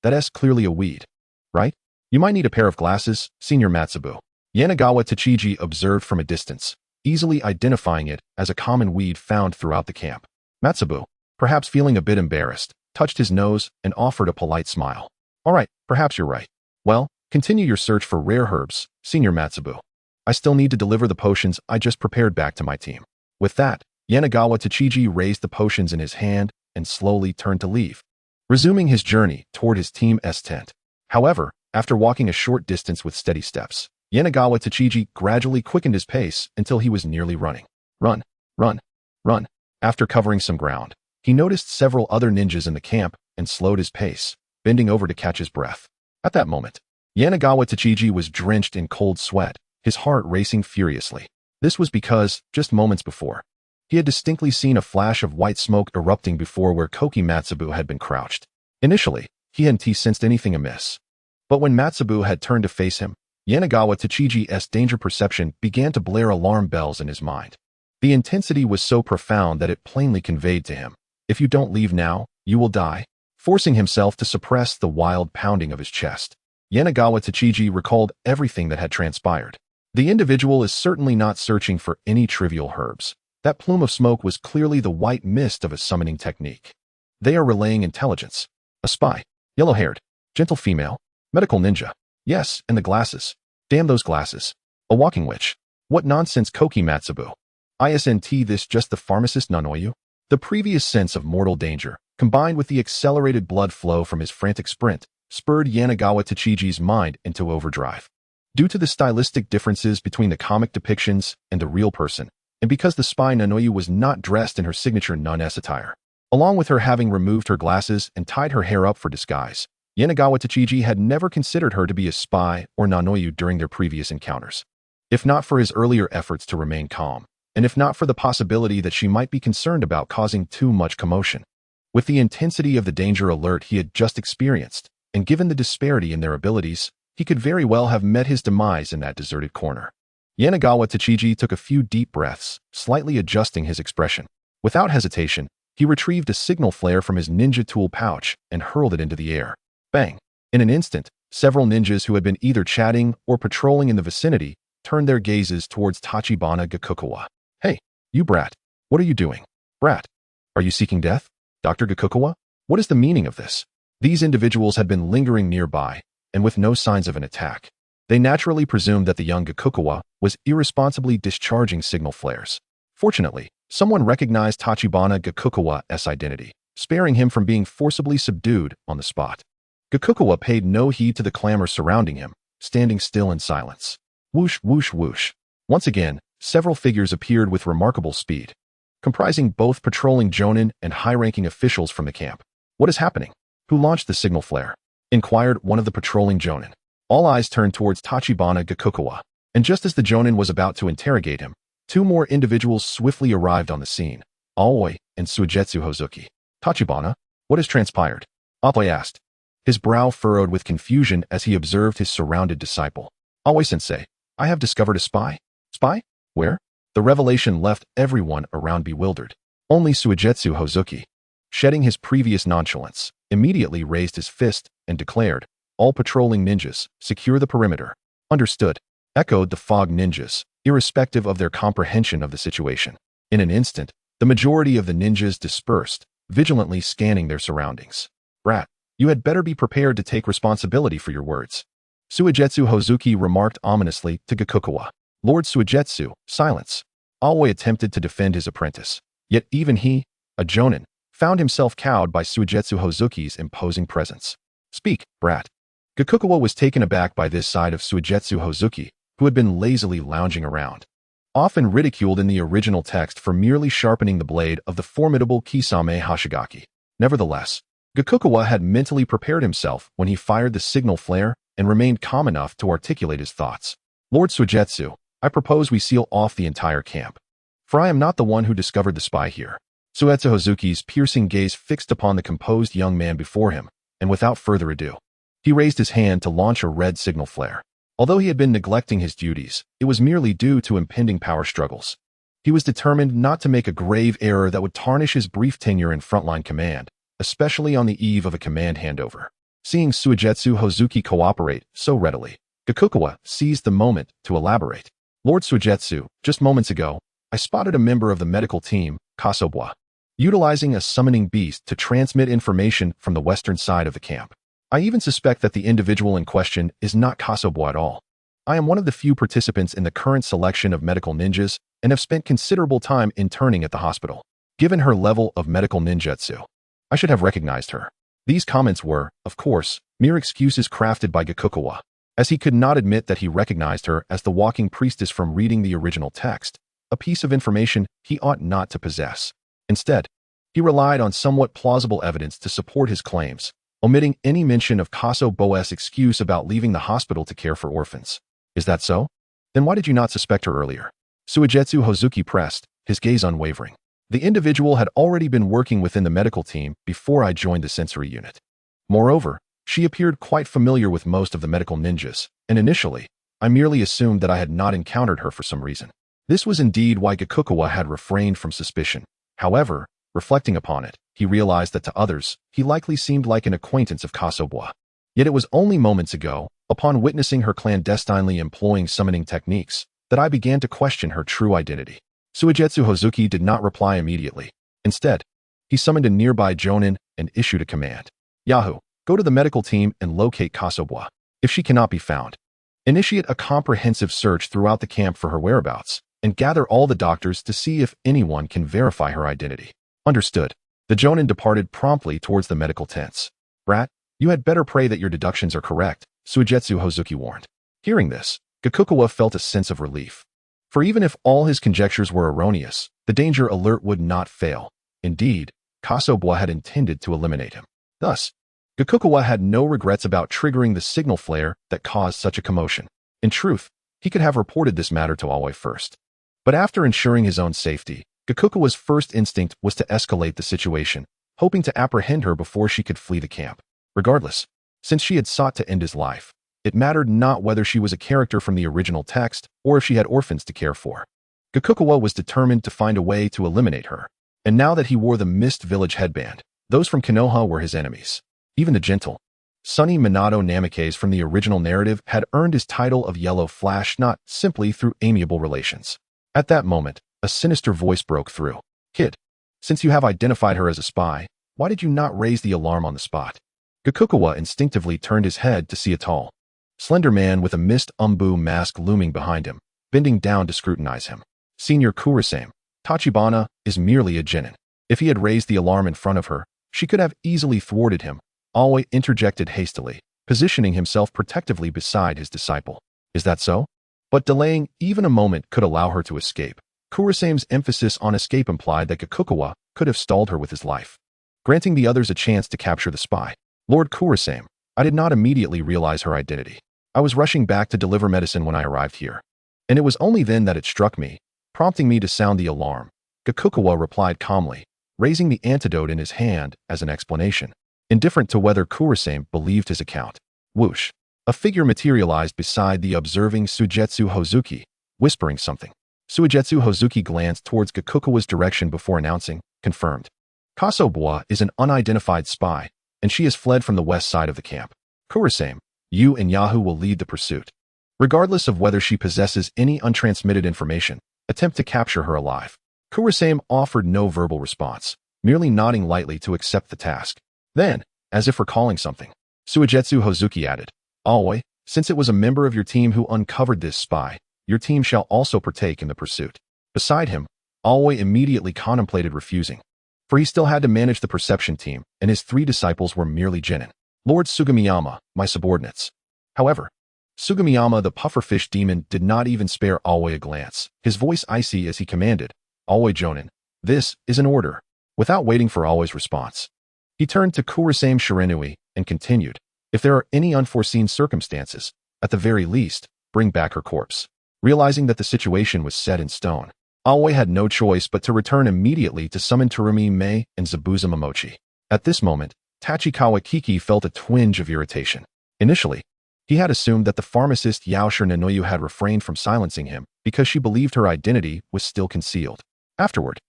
That's clearly a weed, right? You might need a pair of glasses, Senior Matsubu. Yanagawa Tachiji observed from a distance, easily identifying it as a common weed found throughout the camp. Matsubu, perhaps feeling a bit embarrassed, touched his nose and offered a polite smile. All right, perhaps you're right. Well, continue your search for rare herbs, Senior Matsubu. I still need to deliver the potions I just prepared back to my team. With that, Yanagawa Tachiji raised the potions in his hand and slowly turned to leave, resuming his journey toward his team's tent. However, after walking a short distance with steady steps, Yanagawa Tachiji gradually quickened his pace until he was nearly running. Run, run, run. After covering some ground, he noticed several other ninjas in the camp and slowed his pace, bending over to catch his breath. At that moment, Yanagawa Tachiji was drenched in cold sweat, his heart racing furiously. This was because, just moments before, he had distinctly seen a flash of white smoke erupting before where Koki Matsubu had been crouched. Initially, he hadn't sensed anything amiss. But when Matsubu had turned to face him, Yanagawa Tachiji's danger perception began to blare alarm bells in his mind. The intensity was so profound that it plainly conveyed to him, "If you don't leave now, you will die." Forcing himself to suppress the wild pounding of his chest, Yanagawa Tachiji recalled everything that had transpired. The individual is certainly not searching for any trivial herbs. That plume of smoke was clearly the white mist of a summoning technique. They are relaying intelligence. A spy. Yellow-haired. Gentle female. Medical ninja. Yes, and the glasses. Damn those glasses. A walking witch. What nonsense, Koki Matsubu. Isn't this just the pharmacist Nanoyu? The previous sense of mortal danger, combined with the accelerated blood flow from his frantic sprint, spurred Yanagawa Tachiji's mind into overdrive. Due to the stylistic differences between the comic depictions and the real person, and because the spy Nanoyu was not dressed in her signature nun-s attire, along with her having removed her glasses and tied her hair up for disguise, Yanagawa Tachiji had never considered her to be a spy or Nanoyu during their previous encounters. If not for his earlier efforts to remain calm, and if not for the possibility that she might be concerned about causing too much commotion. With the intensity of the danger alert he had just experienced, and given the disparity in their abilities, he could very well have met his demise in that deserted corner. Yanagawa Tachiji took a few deep breaths, slightly adjusting his expression. Without hesitation, he retrieved a signal flare from his ninja tool pouch and hurled it into the air. Bang! In an instant, several ninjas who had been either chatting or patrolling in the vicinity turned their gazes towards Tachibana Gakukawa. "Hey, you brat. What are you doing? Brat. Are you seeking death? Dr. Gakukawa? What is the meaning of this?" These individuals had been lingering nearby, and with no signs of an attack. They naturally presumed that the young Gakukawa was irresponsibly discharging signal flares. Fortunately, someone recognized Tachibana Gakukawa's identity, sparing him from being forcibly subdued on the spot. Gakukawa paid no heed to the clamor surrounding him, standing still in silence. Whoosh, whoosh, whoosh. Once again, several figures appeared with remarkable speed, comprising both patrolling jonin and high-ranking officials from the camp. "What is happening? Who launched the signal flare?" inquired one of the patrolling jonin. All eyes turned towards Tachibana Gakukawa, and just as the jonin was about to interrogate him, two more individuals swiftly arrived on the scene, Aoi and Suigetsu Hozuki. "Tachibana, what has transpired?" Aoi asked, his brow furrowed with confusion as he observed his surrounded disciple. "Aoi-sensei, I have discovered a spy." "Spy? Where?" The revelation left everyone around bewildered. Only Suigetsu Hozuki, shedding his previous nonchalance, immediately raised his fist and declared, "All patrolling ninjas, secure the perimeter." "Understood," echoed the fog ninjas, irrespective of their comprehension of the situation. In an instant, the majority of the ninjas dispersed, vigilantly scanning their surroundings. "Brat, you had better be prepared to take responsibility for your words," Suigetsu Hozuki remarked ominously to Gakukawa. "Lord Suigetsu, silence." Aoi attempted to defend his apprentice, yet even he, a jonin, found himself cowed by Suigetsu Hozuki's imposing presence. "Speak, brat." Gakukawa was taken aback by this side of Suigetsu Hozuki, who had been lazily lounging around. Often ridiculed in the original text for merely sharpening the blade of the formidable Kisame Hashigaki. Nevertheless, Gakukawa had mentally prepared himself when he fired the signal flare and remained calm enough to articulate his thoughts. "Lord Suigetsu, I propose we seal off the entire camp. For I am not the one who discovered the spy here." Suigetsu Hozuki's piercing gaze fixed upon the composed young man before him, and without further ado, he raised his hand to launch a red signal flare. Although he had been neglecting his duties, it was merely due to impending power struggles. He was determined not to make a grave error that would tarnish his brief tenure in frontline command, especially on the eve of a command handover. Seeing Suigetsu Hozuki cooperate so readily, Gakukawa seized the moment to elaborate. "Lord Suigetsu, just moments ago, I spotted a member of the medical team, Kasobwa, utilizing a summoning beast to transmit information from the western side of the camp. I even suspect that the individual in question is not Kasobwa at all. I am one of the few participants in the current selection of medical ninjas and have spent considerable time interning at the hospital. Given her level of medical ninjutsu, I should have recognized her." These comments were, of course, mere excuses crafted by Gakukawa, as he could not admit that he recognized her as the walking priestess from reading the original text, a piece of information he ought not to possess. Instead, he relied on somewhat plausible evidence to support his claims, omitting any mention of Kasobwa's excuse about leaving the hospital to care for orphans. "Is that so? Then why did you not suspect her earlier?" Suigetsu Hozuki pressed, his gaze unwavering. "The individual had already been working within the medical team before I joined the sensory unit. Moreover, She appeared quite familiar with most of the medical ninjas, and initially, I merely assumed that I had not encountered her for some reason. This was indeed why Gakukawa had refrained from suspicion. However, reflecting upon it, he realized that to others, he likely seemed like an acquaintance of Kasobwa. Yet it was only moments ago, upon witnessing her clandestinely employing summoning techniques, that I began to question her true identity. Suigetsu Hozuki did not reply immediately. Instead, he summoned a nearby jonin and issued a command. Yahoo! Go to the medical team and locate Kasobwa. If she cannot be found, initiate a comprehensive search throughout the camp for her whereabouts, and gather all the doctors to see if anyone can verify her identity. Understood. The jonin departed promptly towards the medical tents. Brat, you had better pray that your deductions are correct, Suigetsu Hozuki warned. Hearing this, Gakukawa felt a sense of relief. For even if all his conjectures were erroneous, the danger alert would not fail. Indeed, Kasobwa had intended to eliminate him. Thus, Gakukawa had no regrets about triggering the signal flare that caused such a commotion. In truth, he could have reported this matter to Aoi first. But after ensuring his own safety, Gakukawa's first instinct was to escalate the situation, hoping to apprehend her before she could flee the camp. Regardless, since she had sought to end his life, it mattered not whether she was a character from the original text or if she had orphans to care for. Gakukawa was determined to find a way to eliminate her. And now that he wore the Mist Village headband, those from Konoha were his enemies. Even the gentle, sunny Minato Namikaze from the original narrative had earned his title of Yellow Flash not simply through amiable relations. At that moment, a sinister voice broke through. Kid, since you have identified her as a spy, why did you not raise the alarm on the spot? Gakukawa instinctively turned his head to see a tall, slender man with a mist umbu mask looming behind him, bending down to scrutinize him. Senior Kurasame, Tachibana is merely a genin. If he had raised the alarm in front of her, she could have easily thwarted him. Aoi interjected hastily, positioning himself protectively beside his disciple. Is that so? But delaying even a moment could allow her to escape. Kurasame's emphasis on escape implied that Gakukawa could have stalled her with his life, granting the others a chance to capture the spy. Lord Kurasame, I did not immediately realize her identity. I was rushing back to deliver medicine when I arrived here. And it was only then that it struck me, prompting me to sound the alarm. Gakukawa replied calmly, raising the antidote in his hand as an explanation, indifferent to whether Kurasame believed his account. Whoosh! A figure materialized beside the observing Suigetsu Hozuki, whispering something. Suigetsu Hozuki glanced towards Gakukawa's direction before announcing, confirmed. Kasobwa is an unidentified spy, and she has fled from the west side of the camp. Kurasame, you and Yahoo will lead the pursuit. Regardless of whether she possesses any untransmitted information, attempt to capture her alive. Kurasame offered no verbal response, merely nodding lightly to accept the task. Then, as if recalling something, Suigetsu Hozuki added, Aoi, since it was a member of your team who uncovered this spy, your team shall also partake in the pursuit. Beside him, Aoi immediately contemplated refusing, for he still had to manage the perception team, and his 3 disciples were merely genin. Lord Sugimiyama, my subordinates. However, Sugimiyama the pufferfish demon did not even spare Aoi a glance, his voice icy as he commanded, Aoi jonin, this is an order. Without waiting for Aoi's response, he turned to Kurasame Shirenui and continued, if there are any unforeseen circumstances, at the very least, bring back her corpse. Realizing that the situation was set in stone, Aoi had no choice but to return immediately to summon Terumi Mei and Zabuza Momochi. At this moment, Tachikawa Kiki felt a twinge of irritation. Initially, he had assumed that the pharmacist Yaoshir Nanoyu had refrained from silencing him because she believed her identity was still concealed. Afterward,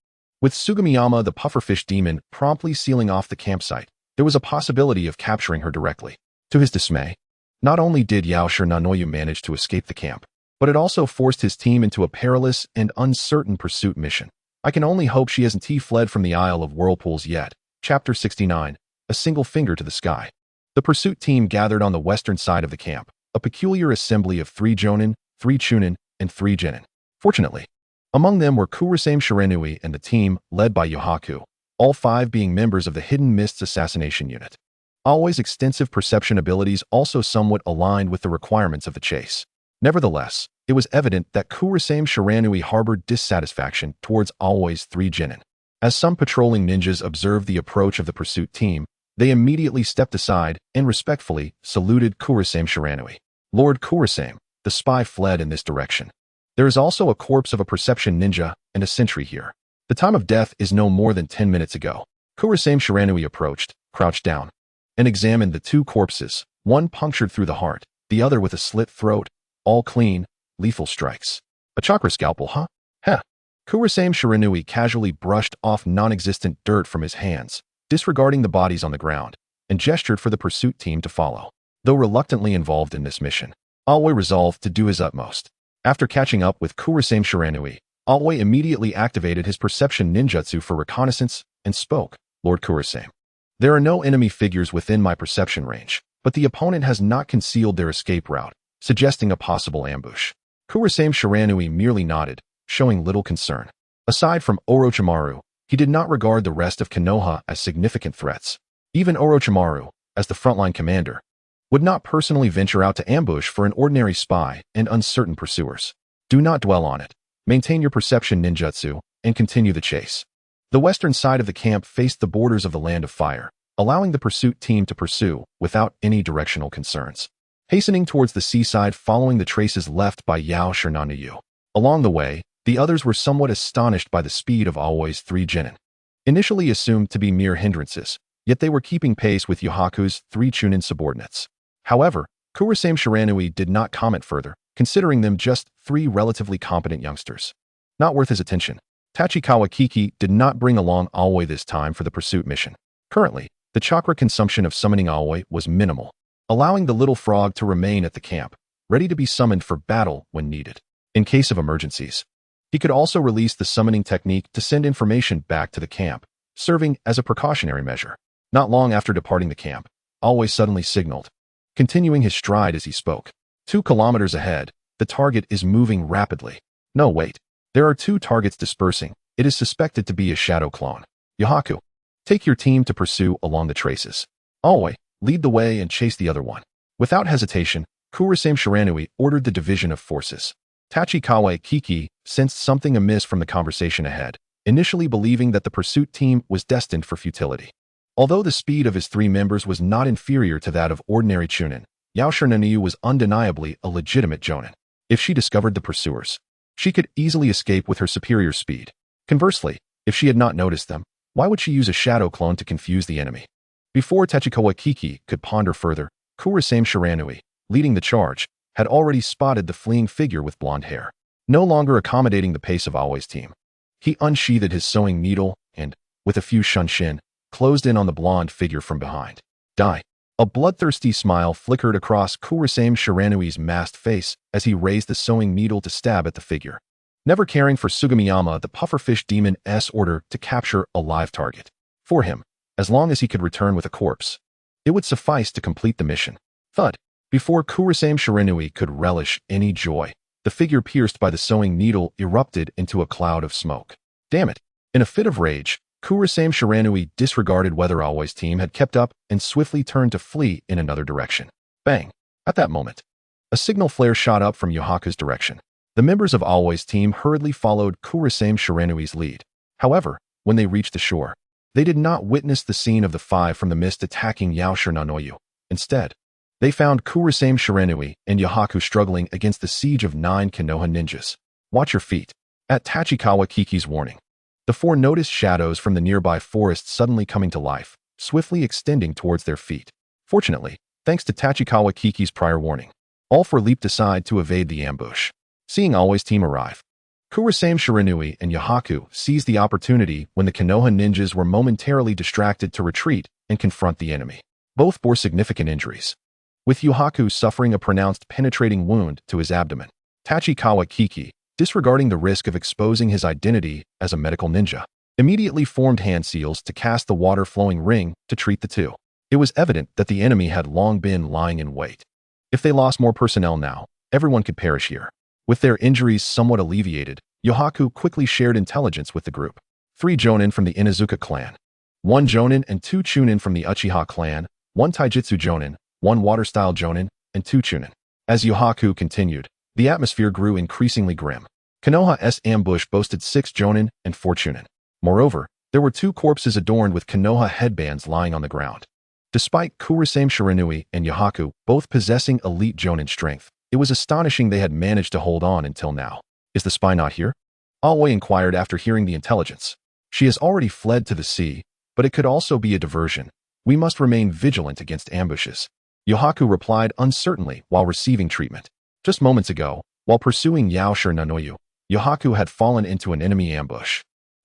with Sugimiyama the pufferfish demon promptly sealing off the campsite, there was a possibility of capturing her directly. To his dismay, not only did Yaoshir Nanoyu manage to escape the camp, but it also forced his team into a perilous and uncertain pursuit mission. I can only hope she hasn't fled from the Isle of Whirlpools yet. Chapter 69, A Single Finger to the Sky. The pursuit team gathered on the western side of the camp, a peculiar assembly of 3 jonin, 3 chunin, and 3 genin. Fortunately, among them were Kurasame Shirenui and the team, led by Yohaku, all 5 being members of the Hidden Mists Assassination Unit. Aoi's extensive perception abilities also somewhat aligned with the requirements of the chase. Nevertheless, it was evident that Kurasame Shiranui harbored dissatisfaction towards Aoi's 3 genin. As some patrolling ninjas observed the approach of the pursuit team, they immediately stepped aside and respectfully saluted Kurasame Shiranui. Lord Kurasame, the spy fled in this direction. There is also a corpse of a perception ninja and a sentry here. The time of death is no more than 10 minutes ago. Kurasame Shiranui approached, crouched down, and examined the two corpses, one punctured through the heart, the other with a slit throat, all clean, lethal strikes. A chakra scalpel, huh? Heh. Kurasame Shiranui casually brushed off non-existent dirt from his hands, disregarding the bodies on the ground, and gestured for the pursuit team to follow. Though reluctantly involved in this mission, Aoi resolved to do his utmost. After catching up with Kurasame Shiranui, Aoi immediately activated his perception ninjutsu for reconnaissance and spoke, "Lord Kurasame, there are no enemy figures within my perception range, but the opponent has not concealed their escape route, suggesting a possible ambush." Kurasame Shiranui merely nodded, showing little concern. Aside from Orochimaru, he did not regard the rest of Konoha as significant threats. Even Orochimaru, as the frontline commander, would not personally venture out to ambush for an ordinary spy and uncertain pursuers. Do not dwell on it. Maintain your perception ninjutsu and continue the chase. The western side of the camp faced the borders of the Land of Fire, allowing the pursuit team to pursue without any directional concerns. Hastening towards the seaside following the traces left by Yao Shiranayu. Along the way, the others were somewhat astonished by the speed of Aoi's 3 genin. Initially assumed to be mere hindrances, yet they were keeping pace with Yohaku's 3 chunin subordinates. However, Kurasame Shiranui did not comment further, considering them just 3 relatively competent youngsters. Not worth his attention. Tachikawa Kiki did not bring along Aoi this time for the pursuit mission. Currently, the chakra consumption of summoning Aoi was minimal, allowing the little frog to remain at the camp, ready to be summoned for battle when needed. In case of emergencies, he could also release the summoning technique to send information back to the camp, serving as a precautionary measure. Not long after departing the camp, Aoi suddenly signaled, continuing his stride as he spoke. 2 kilometers ahead, the target is moving rapidly. No, wait. There are 2 targets dispersing. It is suspected to be a shadow clone. Yohaku, take your team to pursue along the traces. Aoi, lead the way and chase the other one. Without hesitation, Kurasame Shiranui ordered the division of forces. Tachikawa Kiki sensed something amiss from the conversation ahead, initially believing that the pursuit team was destined for futility. Although the speed of his 3 members was not inferior to that of ordinary chunin, Yao Shiranayu was undeniably a legitimate jonin. If she discovered the pursuers, she could easily escape with her superior speed. Conversely, if she had not noticed them, why would she use a shadow clone to confuse the enemy? Before Tachikawa Kiki could ponder further, Kurasame Shiranui, leading the charge, had already spotted the fleeing figure with blonde hair. No longer accommodating the pace of Aoi's team, he unsheathed his sewing needle and, with a few shunshin, closed in on the blonde figure from behind. Die. A bloodthirsty smile flickered across Kurasame Shiranui's masked face as he raised the sewing needle to stab at the figure, never caring for Sugimiyama the pufferfish demon's order to capture a live target. For him, as long as he could return with a corpse, it would suffice to complete the mission. Thud. Before Kurasame Shiranui could relish any joy, the figure pierced by the sewing needle erupted into a cloud of smoke. Damn it. In a fit of rage, Kurasame Shiranui disregarded whether Aoi's team had kept up and swiftly turned to flee in another direction. Bang! At that moment, a signal flare shot up from Yohaku's direction. The members of Aoi's team hurriedly followed Kurasame Shiranui's lead. However, when they reached the shore, they did not witness the scene of the 5 from the mist attacking Yao Shiranoyu. Instead, they found Kurasame Shiranui and Yohaku struggling against the siege of 9 Konoha ninjas. Watch your feet. At Tachikawa Kiki's warning, the 4 noticed shadows from the nearby forest suddenly coming to life, swiftly extending towards their feet. Fortunately, thanks to Tachikawa Kiki's prior warning, all 4 leaped aside to evade the ambush. Seeing Aoi's team arrive, Kurasame Shiranui and Yohaku seized the opportunity when the Konoha ninjas were momentarily distracted to retreat and confront the enemy. Both bore significant injuries, with Yohaku suffering a pronounced penetrating wound to his abdomen. Tachikawa Kiki, disregarding the risk of exposing his identity as a medical ninja, immediately formed hand seals to cast the water-flowing ring to treat the 2. It was evident that the enemy had long been lying in wait. If they lost more personnel now, everyone could perish here. With their injuries somewhat alleviated, Yohaku quickly shared intelligence with the group. 3 jonin from the Inuzuka clan, 1 jonin and 2 chunin from the Uchiha clan, 1 taijutsu jonin, 1 water-style jonin, and 2 chunin. As Yohaku continued, the atmosphere grew increasingly grim. Konoha's ambush boasted 6 jonin and 4 chunin. Moreover, there were 2 corpses adorned with Konoha headbands lying on the ground. Despite Kurasame Shiranui and Yohaku both possessing elite jonin strength, it was astonishing they had managed to hold on until now. Is the spy not here? Aoi inquired after hearing the intelligence. She has already fled to the sea, but it could also be a diversion. We must remain vigilant against ambushes. Yohaku replied uncertainly while receiving treatment. Just moments ago, while pursuing Yaoshi Nanoyu, Yohaku had fallen into an enemy ambush,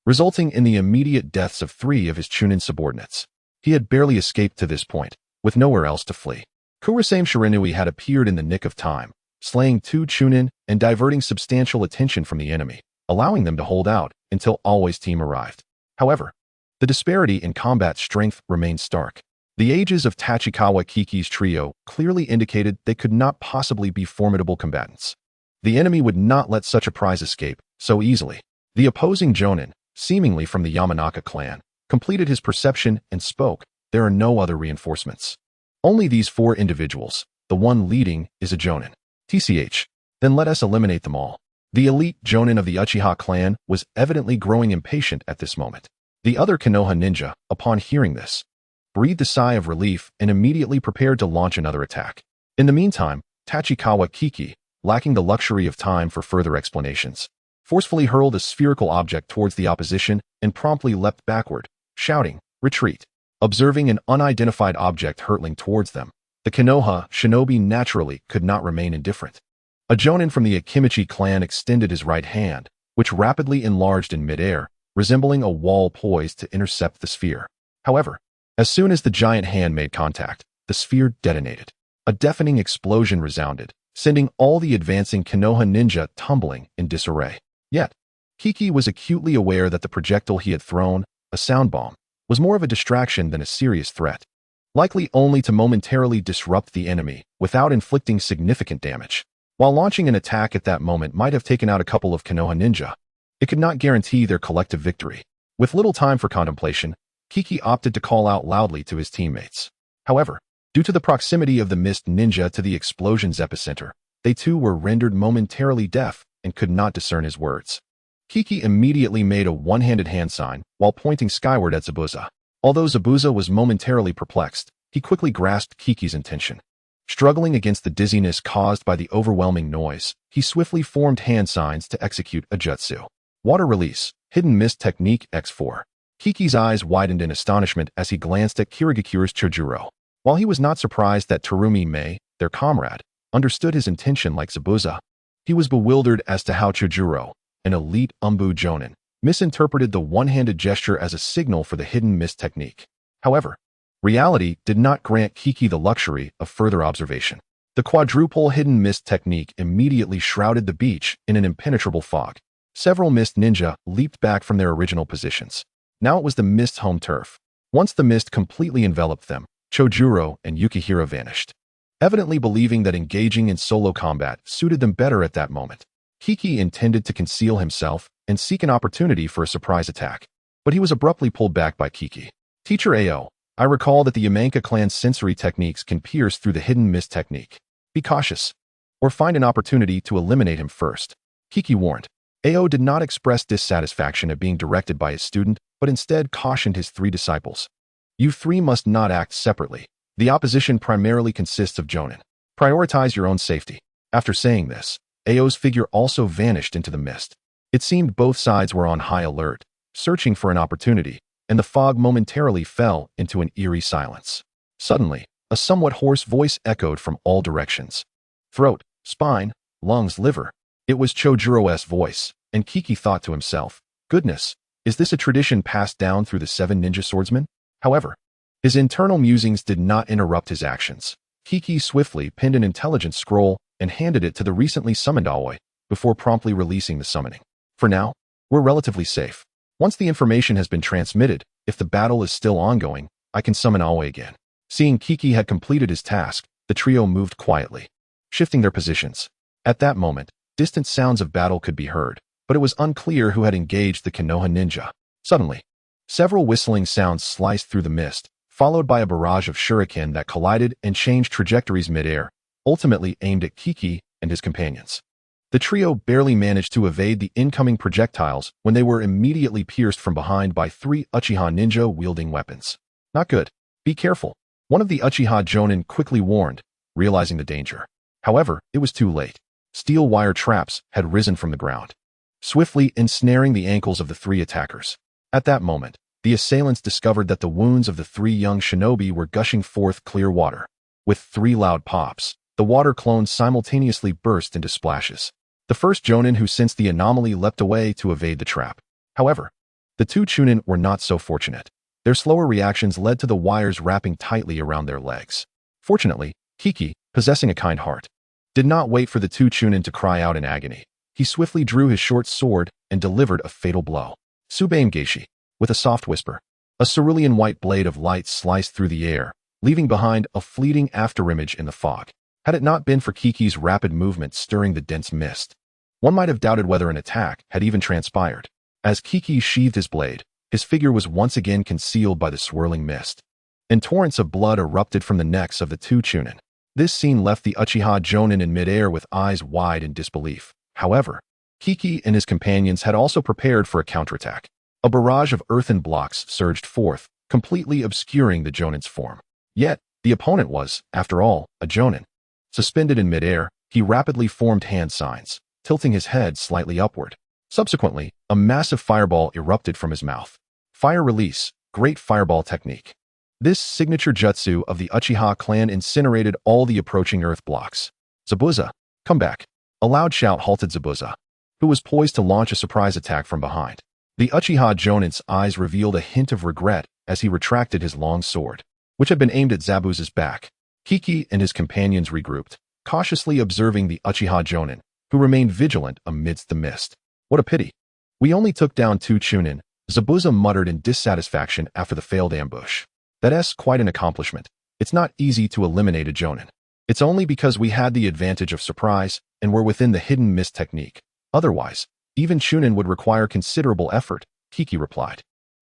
resulting in the immediate deaths of 3 of his Chunin subordinates. He had barely escaped to this point, with nowhere else to flee. Kurasame Shiranui had appeared in the nick of time, slaying 2 Chunin and diverting substantial attention from the enemy, allowing them to hold out until Always Team arrived. However, the disparity in combat strength remained stark. The ages of Tachikawa Kiki's trio clearly indicated they could not possibly be formidable combatants. The enemy would not let such a prize escape so easily. The opposing Jonin, seemingly from the Yamanaka clan, completed his perception and spoke. There are no other reinforcements. Only these 4 individuals. The one leading is a Jonin. TCH. Then let us eliminate them all. The elite Jonin of the Uchiha clan was evidently growing impatient at this moment. The other Konoha ninja, upon hearing this, breathed a sigh of relief and immediately prepared to launch another attack. In the meantime, Tachikawa Kiki, lacking the luxury of time for further explanations, forcefully hurled a spherical object towards the opposition and promptly leapt backward, shouting, "Retreat!" Observing an unidentified object hurtling towards them, the Konoha shinobi naturally could not remain indifferent. A Jonin from the Akimichi clan extended his right hand, which rapidly enlarged in midair, resembling a wall poised to intercept the sphere. However, as soon as the giant hand made contact, the sphere detonated. A deafening explosion resounded, sending all the advancing Konoha ninja tumbling in disarray. Yet, Kiki was acutely aware that the projectile he had thrown, a sound bomb, was more of a distraction than a serious threat, likely only to momentarily disrupt the enemy without inflicting significant damage. While launching an attack at that moment might have taken out a couple of Konoha ninja, it could not guarantee their collective victory. With little time for contemplation, Kiki opted to call out loudly to his teammates. However, due to the proximity of the mist ninja to the explosion's epicenter, they too were rendered momentarily deaf and could not discern his words. Kiki immediately made a one-handed hand sign while pointing skyward at Zabuza. Although Zabuza was momentarily perplexed, he quickly grasped Kiki's intention. Struggling against the dizziness caused by the overwhelming noise, he swiftly formed hand signs to execute a jutsu. Water release, hidden mist technique X4. Kiki's eyes widened in astonishment as he glanced at Kirigakura's Chojuro. While he was not surprised that Terumi Mei, their comrade, understood his intention like Zabuza, he was bewildered as to how Chojuro, an elite Umbu Jonin, misinterpreted the one-handed gesture as a signal for the hidden mist technique. However, reality did not grant Kiki the luxury of further observation. The quadruple hidden mist technique immediately shrouded the beach in an impenetrable fog. Several mist ninja leaped back from their original positions. Now it was the mist's home turf. Once the mist completely enveloped them, Chojuro and Yukihira vanished. Evidently believing that engaging in solo combat suited them better at that moment, Kiki intended to conceal himself and seek an opportunity for a surprise attack. But he was abruptly pulled back by Kiki. "Teacher Ao, I recall that the Yamanka clan's sensory techniques can pierce through the hidden mist technique. Be cautious, or find an opportunity to eliminate him first," Kiki warned. Ao did not express dissatisfaction at being directed by his student, but instead cautioned his 3 disciples. "You 3 must not act separately. The opposition primarily consists of Jonin. Prioritize your own safety." After saying this, Ao's figure also vanished into the mist. It seemed both sides were on high alert, searching for an opportunity, and the fog momentarily fell into an eerie silence. Suddenly, a somewhat hoarse voice echoed from all directions. Throat, spine, lungs, liver. It was Chojuro's voice, and Kiki thought to himself, "Goodness, is this a tradition passed down through the 7 ninja swordsmen?" However, his internal musings did not interrupt his actions. Kiki swiftly pinned an intelligence scroll and handed it to the recently summoned Aoi, before promptly releasing the summoning. "For now, we're relatively safe. Once the information has been transmitted, if the battle is still ongoing, I can summon Aoi again." Seeing Kiki had completed his task, the trio moved quietly, shifting their positions. At that moment, distant sounds of battle could be heard, but it was unclear who had engaged the Konoha ninja. Suddenly, several whistling sounds sliced through the mist, followed by a barrage of shuriken that collided and changed trajectories midair, ultimately aimed at Kiki and his companions. The trio barely managed to evade the incoming projectiles when they were immediately pierced from behind by 3 Uchiha ninja wielding weapons. "Not good. Be careful," one of the Uchiha Jonin quickly warned, realizing the danger. However, it was too late. Steel wire traps had risen from the ground, swiftly ensnaring the ankles of the 3 attackers. At that moment, the assailants discovered that the wounds of the 3 young shinobi were gushing forth clear water. With 3 loud pops, the water clones simultaneously burst into splashes. The first Jonin who sensed the anomaly leapt away to evade the trap. However, the 2 Chunin were not so fortunate. Their slower reactions led to the wires wrapping tightly around their legs. Fortunately, Kiki, possessing a kind heart, did not wait for the 2 Chunin to cry out in agony. He swiftly drew his short sword and delivered a fatal blow. Subaim Geishi, with a soft whisper. A cerulean white blade of light sliced through the air, leaving behind a fleeting afterimage in the fog. Had it not been for Kiki's rapid movement stirring the dense mist, one might have doubted whether an attack had even transpired. As Kiki sheathed his blade, his figure was once again concealed by the swirling mist, and torrents of blood erupted from the necks of the 2 Chunin. This scene left the Uchiha Jonin in midair with eyes wide in disbelief. However, Kiki and his companions had also prepared for a counterattack. A barrage of earthen blocks surged forth, completely obscuring the Jonin's form. Yet, the opponent was, after all, a Jonin. Suspended in midair, he rapidly formed hand signs, tilting his head slightly upward. Subsequently, a massive fireball erupted from his mouth. Fire release, great fireball technique. This signature jutsu of the Uchiha clan incinerated all the approaching earth blocks. Zabuza, come back. A loud shout halted Zabuza, who was poised to launch a surprise attack from behind. The Uchiha Jonin's eyes revealed a hint of regret as he retracted his long sword, which had been aimed at Zabuza's back. Kiki and his companions regrouped, cautiously observing the Uchiha Jonin, who remained vigilant amidst the mist. What a pity. We only took down 2 Chunin, Zabuza muttered in dissatisfaction after the failed ambush. That's quite an accomplishment. It's not easy to eliminate a Jonin. It's only because we had the advantage of surprise and were within the hidden mist technique. Otherwise, even Chunin would require considerable effort, Kiki replied.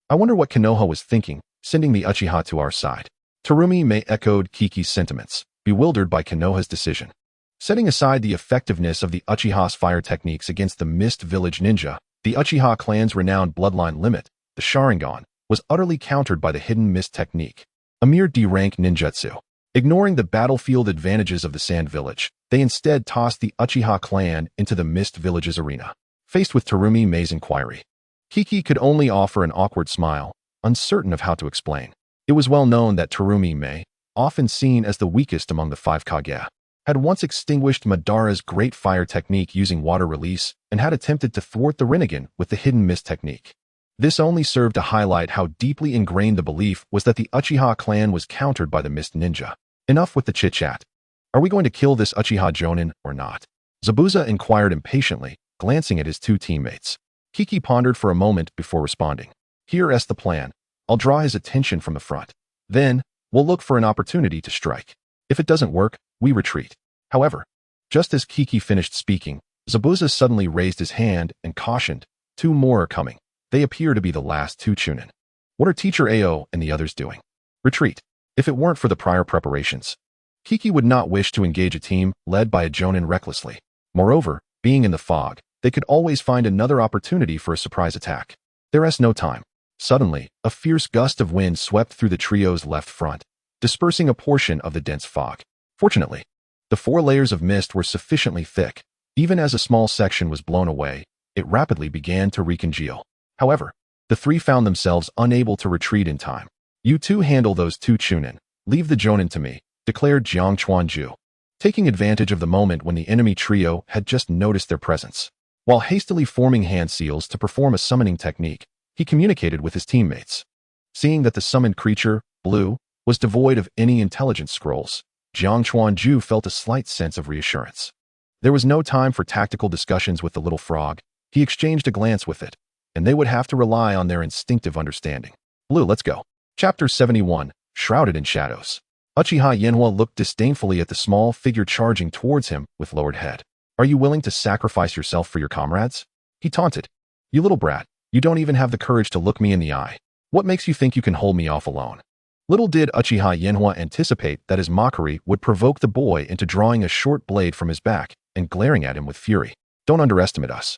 I wonder what Konoha was thinking, sending the Uchiha to our side. Terumi Mei echoed Kiki's sentiments, bewildered by Konoha's decision. Setting aside the effectiveness of the Uchiha's fire techniques against the Mist Village ninja, the Uchiha clan's renowned bloodline limit, the Sharingan, was utterly countered by the hidden mist technique, a mere D-rank ninjutsu. Ignoring the battlefield advantages of the Sand Village, they instead tossed the Uchiha clan into the Mist Village's arena. Faced with Terumi Mei's inquiry, Kiki could only offer an awkward smile, uncertain of how to explain. It was well known that Terumi Mei, often seen as the weakest among the 5 Kage, had once extinguished Madara's great fire technique using water release and had attempted to thwart the Rinnegan with the hidden mist technique. This only served to highlight how deeply ingrained the belief was that the Uchiha clan was countered by the Mist Ninja. Enough with the chit-chat. Are we going to kill this Uchiha Jonin or not? Zabuza inquired impatiently, glancing at his 2 teammates. Kiki pondered for a moment before responding. Here's the plan. I'll draw his attention from the front. Then, we'll look for an opportunity to strike. If it doesn't work, we retreat. However, just as Kiki finished speaking, Zabuza suddenly raised his hand and cautioned, 2 more are coming. They appear to be the last 2 Chunin. What are Teacher Ao and the others doing? Retreat. If it weren't for the prior preparations, Kiki would not wish to engage a team led by a Jonin recklessly. Moreover, being in the fog, they could always find another opportunity for a surprise attack. There's no time. Suddenly, a fierce gust of wind swept through the trio's left front, dispersing a portion of the dense fog. Fortunately, the 4 layers of mist were sufficiently thick. Even as a small section was blown away, it rapidly began to recongeal. However, the 3 found themselves unable to retreat in time. You 2 handle those 2 Chunin. Leave the Jonin to me, declared Jiang Chuanju, taking advantage of the moment when the enemy trio had just noticed their presence. While hastily forming hand seals to perform a summoning technique, he communicated with his teammates. Seeing that the summoned creature, Blue, was devoid of any intelligence scrolls, Jiang Chuanju felt a slight sense of reassurance. There was no time for tactical discussions with the little frog. He exchanged a glance with it, and they would have to rely on their instinctive understanding. Blue, let's go. Chapter 71, Shrouded in Shadows. Uchiha Yenhua looked disdainfully at the small figure charging towards him with lowered head. Are you willing to sacrifice yourself for your comrades? He taunted. You little brat, you don't even have the courage to look me in the eye. What makes you think you can hold me off alone? Little did Uchiha Yenhua anticipate that his mockery would provoke the boy into drawing a short blade from his back and glaring at him with fury. Don't underestimate us.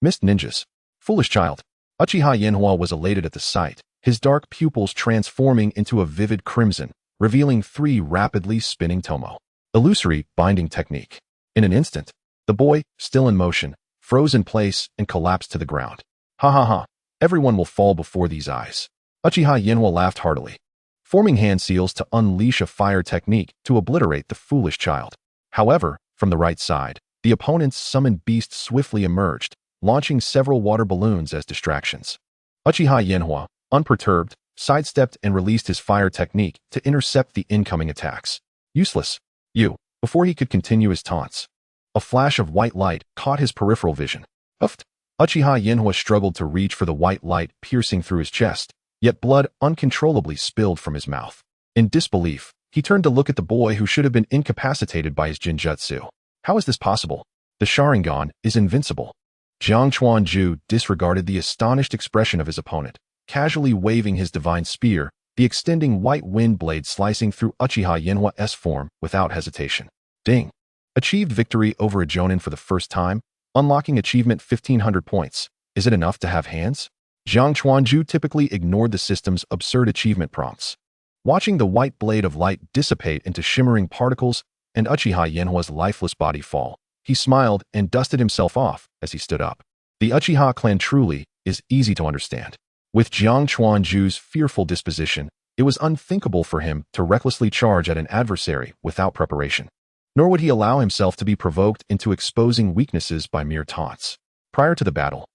Mist ninjas. Foolish child. Uchiha Yenhua was elated at the sight, his dark pupils transforming into a vivid crimson, revealing 3 rapidly spinning tomo. Illusory binding technique. In an instant, the boy, still in motion, froze in place and collapsed to the ground. Ha ha ha. Everyone will fall before these eyes. Uchiha Yenhua laughed heartily, forming hand seals to unleash a fire technique to obliterate the foolish child. However, from the right side, the opponent's summoned beast swiftly emerged, launching several water balloons as distractions. Uchiha Yenhua, unperturbed, sidestepped and released his fire technique to intercept the incoming attacks. Useless. You. Before he could continue his taunts, a flash of white light caught his peripheral vision. Uffed. Uchiha Yenhua struggled to reach for the white light piercing through his chest, yet blood uncontrollably spilled from his mouth. In disbelief, he turned to look at the boy who should have been incapacitated by his Jinjutsu. How is this possible? The Sharingan is invincible. Jiang Chuanju disregarded the astonished expression of his opponent, casually waving his divine spear, the extending white wind blade slicing through Uchiha Yenhua's form without hesitation. Ding! Achieved victory over a Jonin for the first time, unlocking achievement 1500 points. Is it enough to have hands? Jiang Chuanju typically ignored the system's absurd achievement prompts. Watching the white blade of light dissipate into shimmering particles and Uchiha Yenhua's lifeless body fall, he smiled and dusted himself off as he stood up. The Uchiha clan truly is easy to understand. With Jiang Chuanju's fearful disposition, it was unthinkable for him to recklessly charge at an adversary without preparation. Nor would he allow himself to be provoked into exposing weaknesses by mere taunts. Prior to the battle,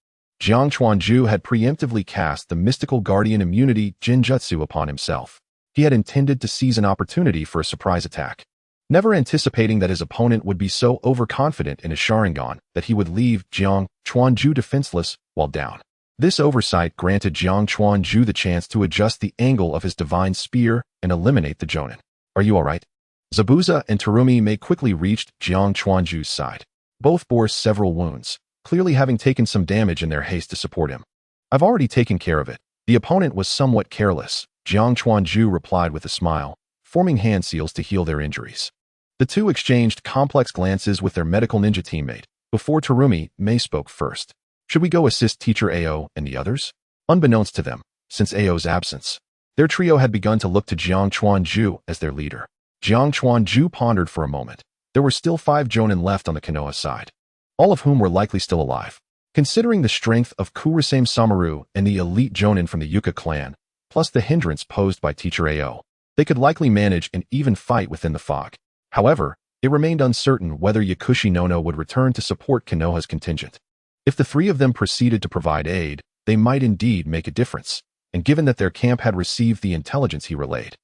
Jiang Chuanju had preemptively cast the mystical guardian immunity Jinjutsu upon himself. He had intended to seize an opportunity for a surprise attack, never anticipating that his opponent would be so overconfident in his Sharingan that he would leave Jiang Chuanju defenseless while down. This oversight granted Jiang Chuanju the chance to adjust the angle of his divine spear and eliminate the Jonin. Are you alright? Zabuza and Terumi May quickly reached Jiang Chuanju's side. Both bore several wounds, clearly having taken some damage in their haste to support him. I've already taken care of it. The opponent was somewhat careless, Jiang Chuanju replied with a smile, forming hand seals to heal their injuries. The two exchanged complex glances with their medical ninja teammate, before Terumi May spoke first. Should we go assist Teacher Ao and the others? Unbeknownst to them, since Ao's absence, their trio had begun to look to Jiang Chuanju as their leader. Jiang Chuanju pondered for a moment. There were still 5 Jonin left on the Konoha side, all of whom were likely still alive. Considering the strength of Kurasame Samaru and the elite Jonin from the Yuka clan, plus the hindrance posed by Teacher Ao, they could likely manage an even fight within the fog. However, it remained uncertain whether Yakushi Nono would return to support Konoha's contingent. If the 3 of them proceeded to provide aid, they might indeed make a difference, and given that their camp had received the intelligence he relayed,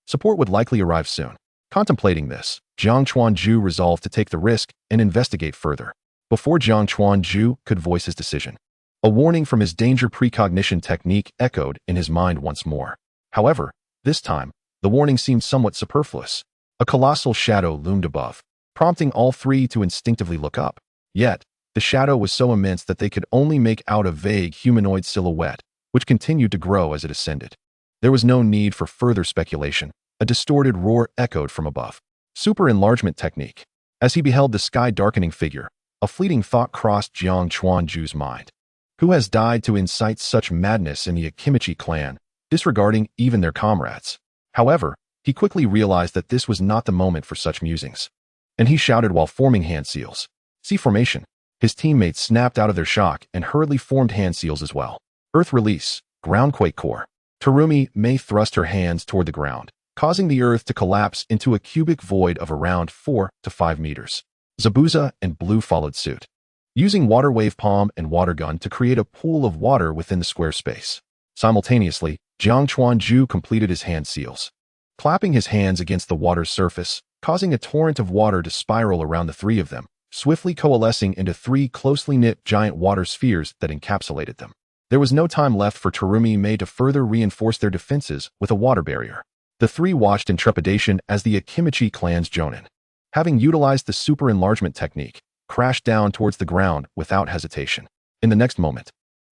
support would likely arrive soon. Contemplating this, Jiang Chuanju resolved to take the risk and investigate further. Before Jiang Chuanju could voice his decision, a warning from his danger precognition technique echoed in his mind once more. However, this time, the warning seemed somewhat superfluous. A colossal shadow loomed above, prompting all 3 to instinctively look up. Yet, the shadow was so immense that they could only make out a vague humanoid silhouette, which continued to grow as it ascended. There was no need for further speculation. A distorted roar echoed from above. Super enlargement technique. As he beheld the sky-darkening figure, a fleeting thought crossed Jiang Chuanju's mind. Who has died to incite such madness in the Akimichi clan, disregarding even their comrades? However, he quickly realized that this was not the moment for such musings, and he shouted while forming hand seals. See formation. His teammates snapped out of their shock and hurriedly formed hand seals as well. Earth release, groundquake core. Terumi May thrust her hands toward the ground, causing the earth to collapse into a cubic void of around 4 to 5 meters. Zabuza and Blue followed suit, using water wave palm and water gun to create a pool of water within the square space. Simultaneously, Jiang Chuanju completed his hand seals, clapping his hands against the water's surface, causing a torrent of water to spiral around the 3 of them, swiftly coalescing into 3 closely knit giant water spheres that encapsulated them. There was no time left for Terumi May to further reinforce their defenses with a water barrier. The 3 watched in trepidation as the Akimichi clan's Jonin, having utilized the super enlargement technique, crashed down towards the ground without hesitation. In the next moment,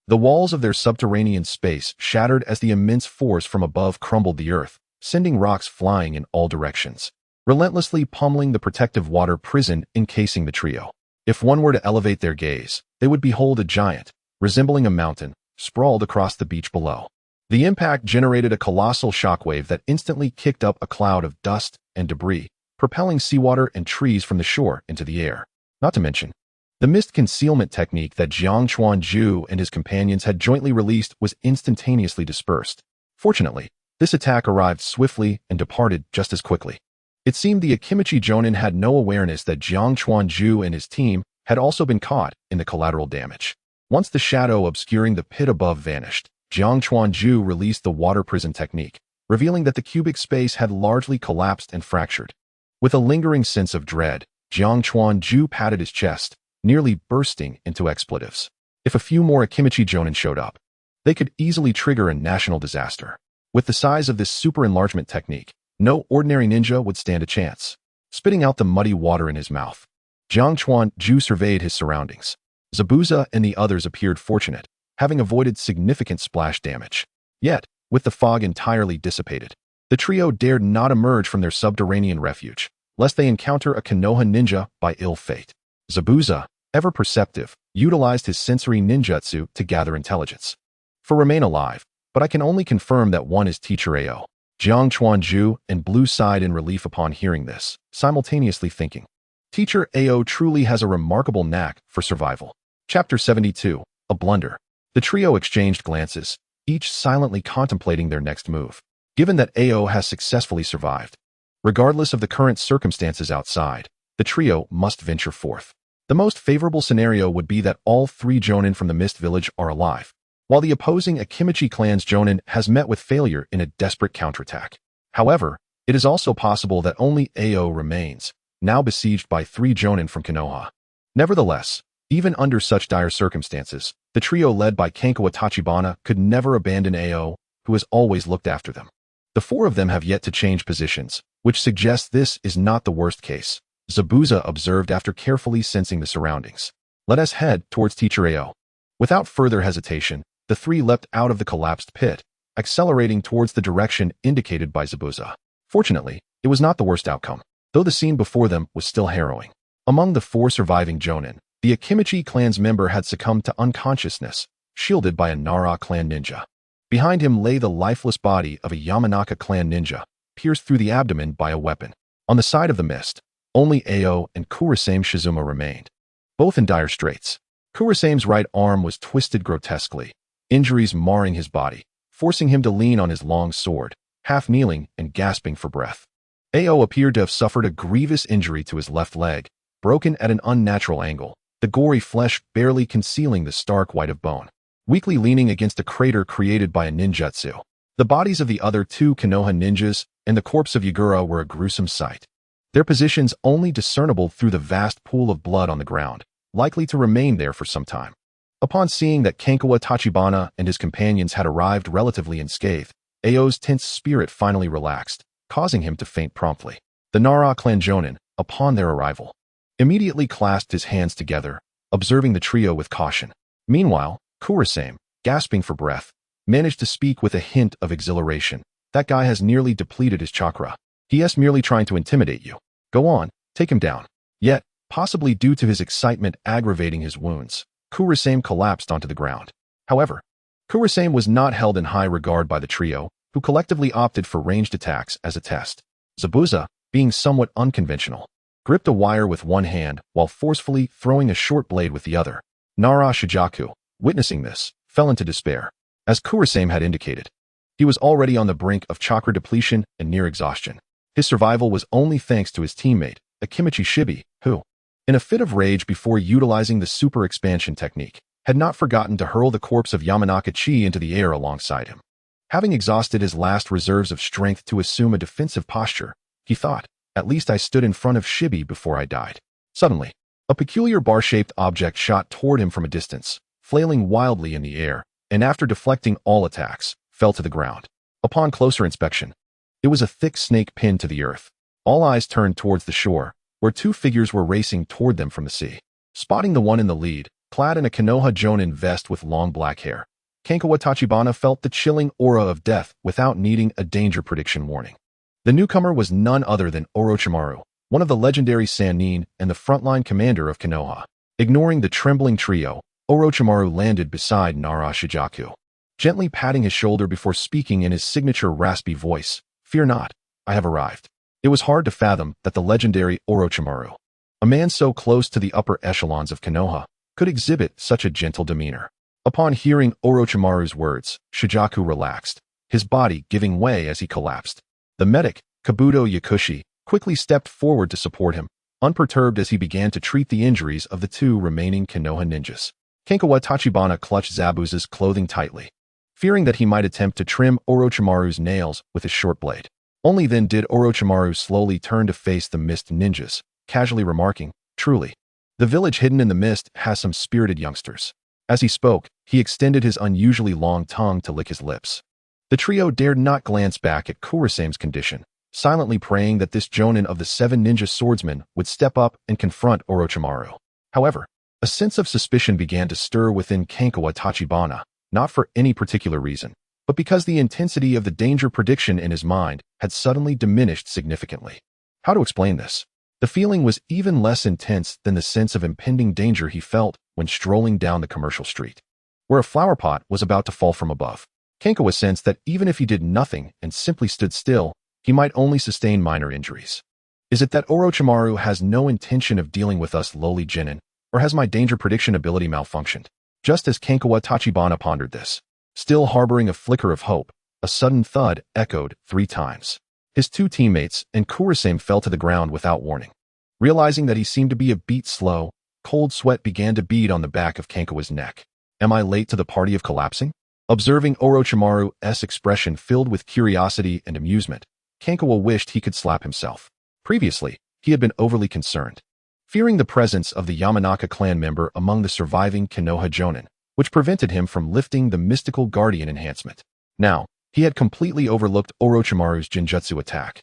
the walls of their subterranean space shattered as the immense force from above crumbled the earth, sending rocks flying in all directions, relentlessly pummeling the protective water prison encasing the trio. If one were to elevate their gaze, they would behold a giant, resembling a mountain, sprawled across the beach below. The impact generated a colossal shockwave that instantly kicked up a cloud of dust and debris, propelling seawater and trees from the shore into the air. Not to mention, the mist concealment technique that Jiang Chuanju and his companions had jointly released was instantaneously dispersed, Fortunately, this attack arrived swiftly and departed just as quickly. It seemed the Akimichi Jonin had no awareness that Jiang Chuanju and his team had also been caught in the collateral damage. Once the shadow obscuring the pit above vanished, Jiang Chuanju released the water prison technique, revealing that the cubic space had largely collapsed and fractured. With a lingering sense of dread, Jiang Chuanju patted his chest, nearly bursting into expletives. If a few more Akimichi Jonin showed up, they could easily trigger a national disaster. With the size of this super enlargement technique, no ordinary ninja would stand a chance. Spitting out the muddy water in his mouth, Jiang Chuanju surveyed his surroundings. Zabuza and the others appeared fortunate, having avoided significant splash damage. Yet, with the fog entirely dissipated, the trio dared not emerge from their subterranean refuge, lest they encounter a Konoha ninja by ill fate. Zabuza, ever perceptive, utilized his sensory ninjutsu to gather intelligence. For remain alive, but I can only confirm that one is Teacher Ao. Jiang Chuanju and Blue sighed in relief upon hearing this, simultaneously thinking, Teacher Ao truly has a remarkable knack for survival. Chapter 72, A Blunder. The trio exchanged glances, each silently contemplating their next move. Given that Ao has successfully survived, regardless of the current circumstances outside, the trio must venture forth. The most favorable scenario would be that all three Jonin from the Mist Village are alive, while the opposing Akimichi clan's Jonin has met with failure in a desperate counterattack. However, it is also possible that only Ao remains, now besieged by three Jonin from Konoha. Nevertheless, even under such dire circumstances, the trio led by Kankawa Tachibana could never abandon Ao, who has always looked after them. The four of them have yet to change positions, which suggests this is not the worst case, Zabuza observed after carefully sensing the surroundings. Let us head towards Teacher Ao. Without further hesitation, the three leapt out of the collapsed pit, accelerating towards the direction indicated by Zabuza. Fortunately, it was not the worst outcome, though the scene before them was still harrowing. Among the four surviving Jonin, the Akimichi clan's member had succumbed to unconsciousness, shielded by a Nara clan ninja. Behind him lay the lifeless body of a Yamanaka clan ninja, pierced through the abdomen by a weapon. On the side of the mist, only Ao and Kurasame Shizuma remained, both in dire straits. Kurasame's right arm was twisted grotesquely, injuries marring his body, forcing him to lean on his long sword, half kneeling and gasping for breath. Ao appeared to have suffered a grievous injury to his left leg, broken at an unnatural angle, the gory flesh barely concealing the stark white of bone, weakly leaning against a crater created by a ninjutsu. The bodies of the other two Konoha ninjas and the corpse of Yagura were a gruesome sight, their positions only discernible through the vast pool of blood on the ground, likely to remain there for some time. Upon seeing that Kankawa Tachibana and his companions had arrived relatively unscathed, Ao's tense spirit finally relaxed, causing him to faint promptly. The Nara clan Jonin, upon their arrival, immediately clasped his hands together, observing the trio with caution. Meanwhile, Kurasame, gasping for breath, managed to speak with a hint of exhilaration. That guy has nearly depleted his chakra. He is merely trying to intimidate you. Go on, take him down. Yet, possibly due to his excitement aggravating his wounds, Kurasame collapsed onto the ground. However, Kurasame was not held in high regard by the trio, who collectively opted for ranged attacks as a test. Zabuza, being somewhat unconventional, gripped a wire with one hand while forcefully throwing a short blade with the other. Nara Shijaku, witnessing this, fell into despair. As Kurasame had indicated, he was already on the brink of chakra depletion and near exhaustion. His survival was only thanks to his teammate, Akimichi Shibi, who, in a fit of rage before utilizing the super expansion technique, had not forgotten to hurl the corpse of Yamanaka Chi into the air alongside him. Having exhausted his last reserves of strength to assume a defensive posture, he thought, at least I stood in front of Shibi before I died. Suddenly, a peculiar bar-shaped object shot toward him from a distance, flailing wildly in the air, and after deflecting all attacks, fell to the ground. Upon closer inspection, it was a thick snake pinned to the earth. All eyes turned towards the shore, where two figures were racing toward them from the sea. Spotting the one in the lead, clad in a Konoha Jonin vest with long black hair, Kankawa Tachibana felt the chilling aura of death without needing a danger prediction warning. The newcomer was none other than Orochimaru, one of the legendary Sannin and the frontline commander of Konoha. Ignoring the trembling trio, Orochimaru landed beside Nara Shijaku, gently patting his shoulder before speaking in his signature raspy voice. Fear not, I have arrived. It was hard to fathom that the legendary Orochimaru, a man so close to the upper echelons of Konoha, could exhibit such a gentle demeanor. Upon hearing Orochimaru's words, Shijaku relaxed, his body giving way as he collapsed. The medic, Kabuto Yakushi, quickly stepped forward to support him, unperturbed as he began to treat the injuries of the two remaining Konoha ninjas. Kenkawa Tachibana clutched Zabuza's clothing tightly, fearing that he might attempt to trim Orochimaru's nails with his short blade. Only then did Orochimaru slowly turn to face the mist ninjas, casually remarking, "Truly, the village hidden in the mist has some spirited youngsters." As he spoke, he extended his unusually long tongue to lick his lips. The trio dared not glance back at Kurisame's condition, silently praying that this jonin of the 7 ninja swordsmen would step up and confront Orochimaru. However, a sense of suspicion began to stir within Kenkawa Tachibana, not for any particular reason, but because the intensity of the danger prediction in his mind had suddenly diminished significantly. How to explain this? The feeling was even less intense than the sense of impending danger he felt when strolling down the commercial street, where a flower pot was about to fall from above. Kenkawa sensed that even if he did nothing and simply stood still, he might only sustain minor injuries. Is it that Orochimaru has no intention of dealing with us lowly genin, or has my danger prediction ability malfunctioned? Just as Kenkawa Tachibana pondered this, still harboring a flicker of hope, a sudden thud echoed 3 times. His 2 teammates and Kurisame fell to the ground without warning. Realizing that he seemed to be a beat slow, cold sweat began to bead on the back of Kenkawa's neck. Am I late to the party of collapsing? Observing Orochimaru's expression filled with curiosity and amusement, Kenkawa wished he could slap himself. Previously, he had been overly concerned, fearing the presence of the Yamanaka clan member among the surviving Konoha jonin, which prevented him from lifting the mystical guardian enhancement. Now, he had completely overlooked Orochimaru's genjutsu attack,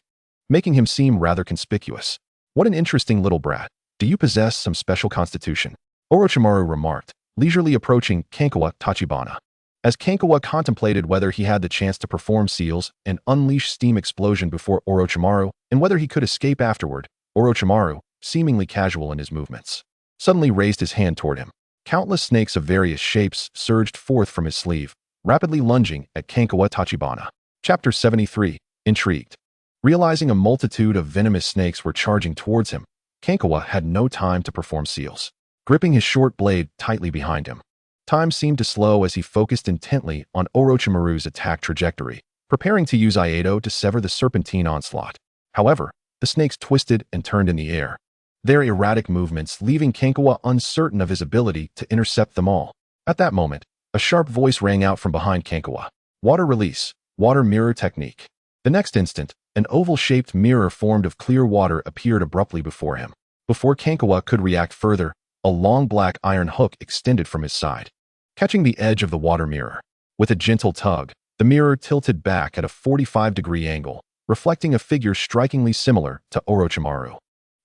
making him seem rather conspicuous. What an interesting little brat. Do you possess some special constitution? Orochimaru remarked, leisurely approaching Kenkawa Tachibana. As Kenkawa contemplated whether he had the chance to perform seals and unleash steam explosion before Orochimaru, and whether he could escape afterward, Orochimaru, seemingly casual in his movements, suddenly raised his hand toward him. Countless snakes of various shapes surged forth from his sleeve, rapidly lunging at Kenkawa Tachibana. Chapter 73. Intrigued. Realizing a multitude of venomous snakes were charging towards him, Kenkawa had no time to perform seals. Gripping his short blade tightly behind him, time seemed to slow as he focused intently on Orochimaru's attack trajectory, preparing to use Iaedo to sever the serpentine onslaught. However, the snakes twisted and turned in the air, their erratic movements leaving Kenkawa uncertain of his ability to intercept them all. At that moment, a sharp voice rang out from behind Kenkawa. Water release, water mirror technique. The next instant, an oval-shaped mirror formed of clear water appeared abruptly before him. Before Kenkawa could react further, a long black iron hook extended from his side, catching the edge of the water mirror. With a gentle tug, the mirror tilted back at a 45-degree angle, reflecting a figure strikingly similar to Orochimaru,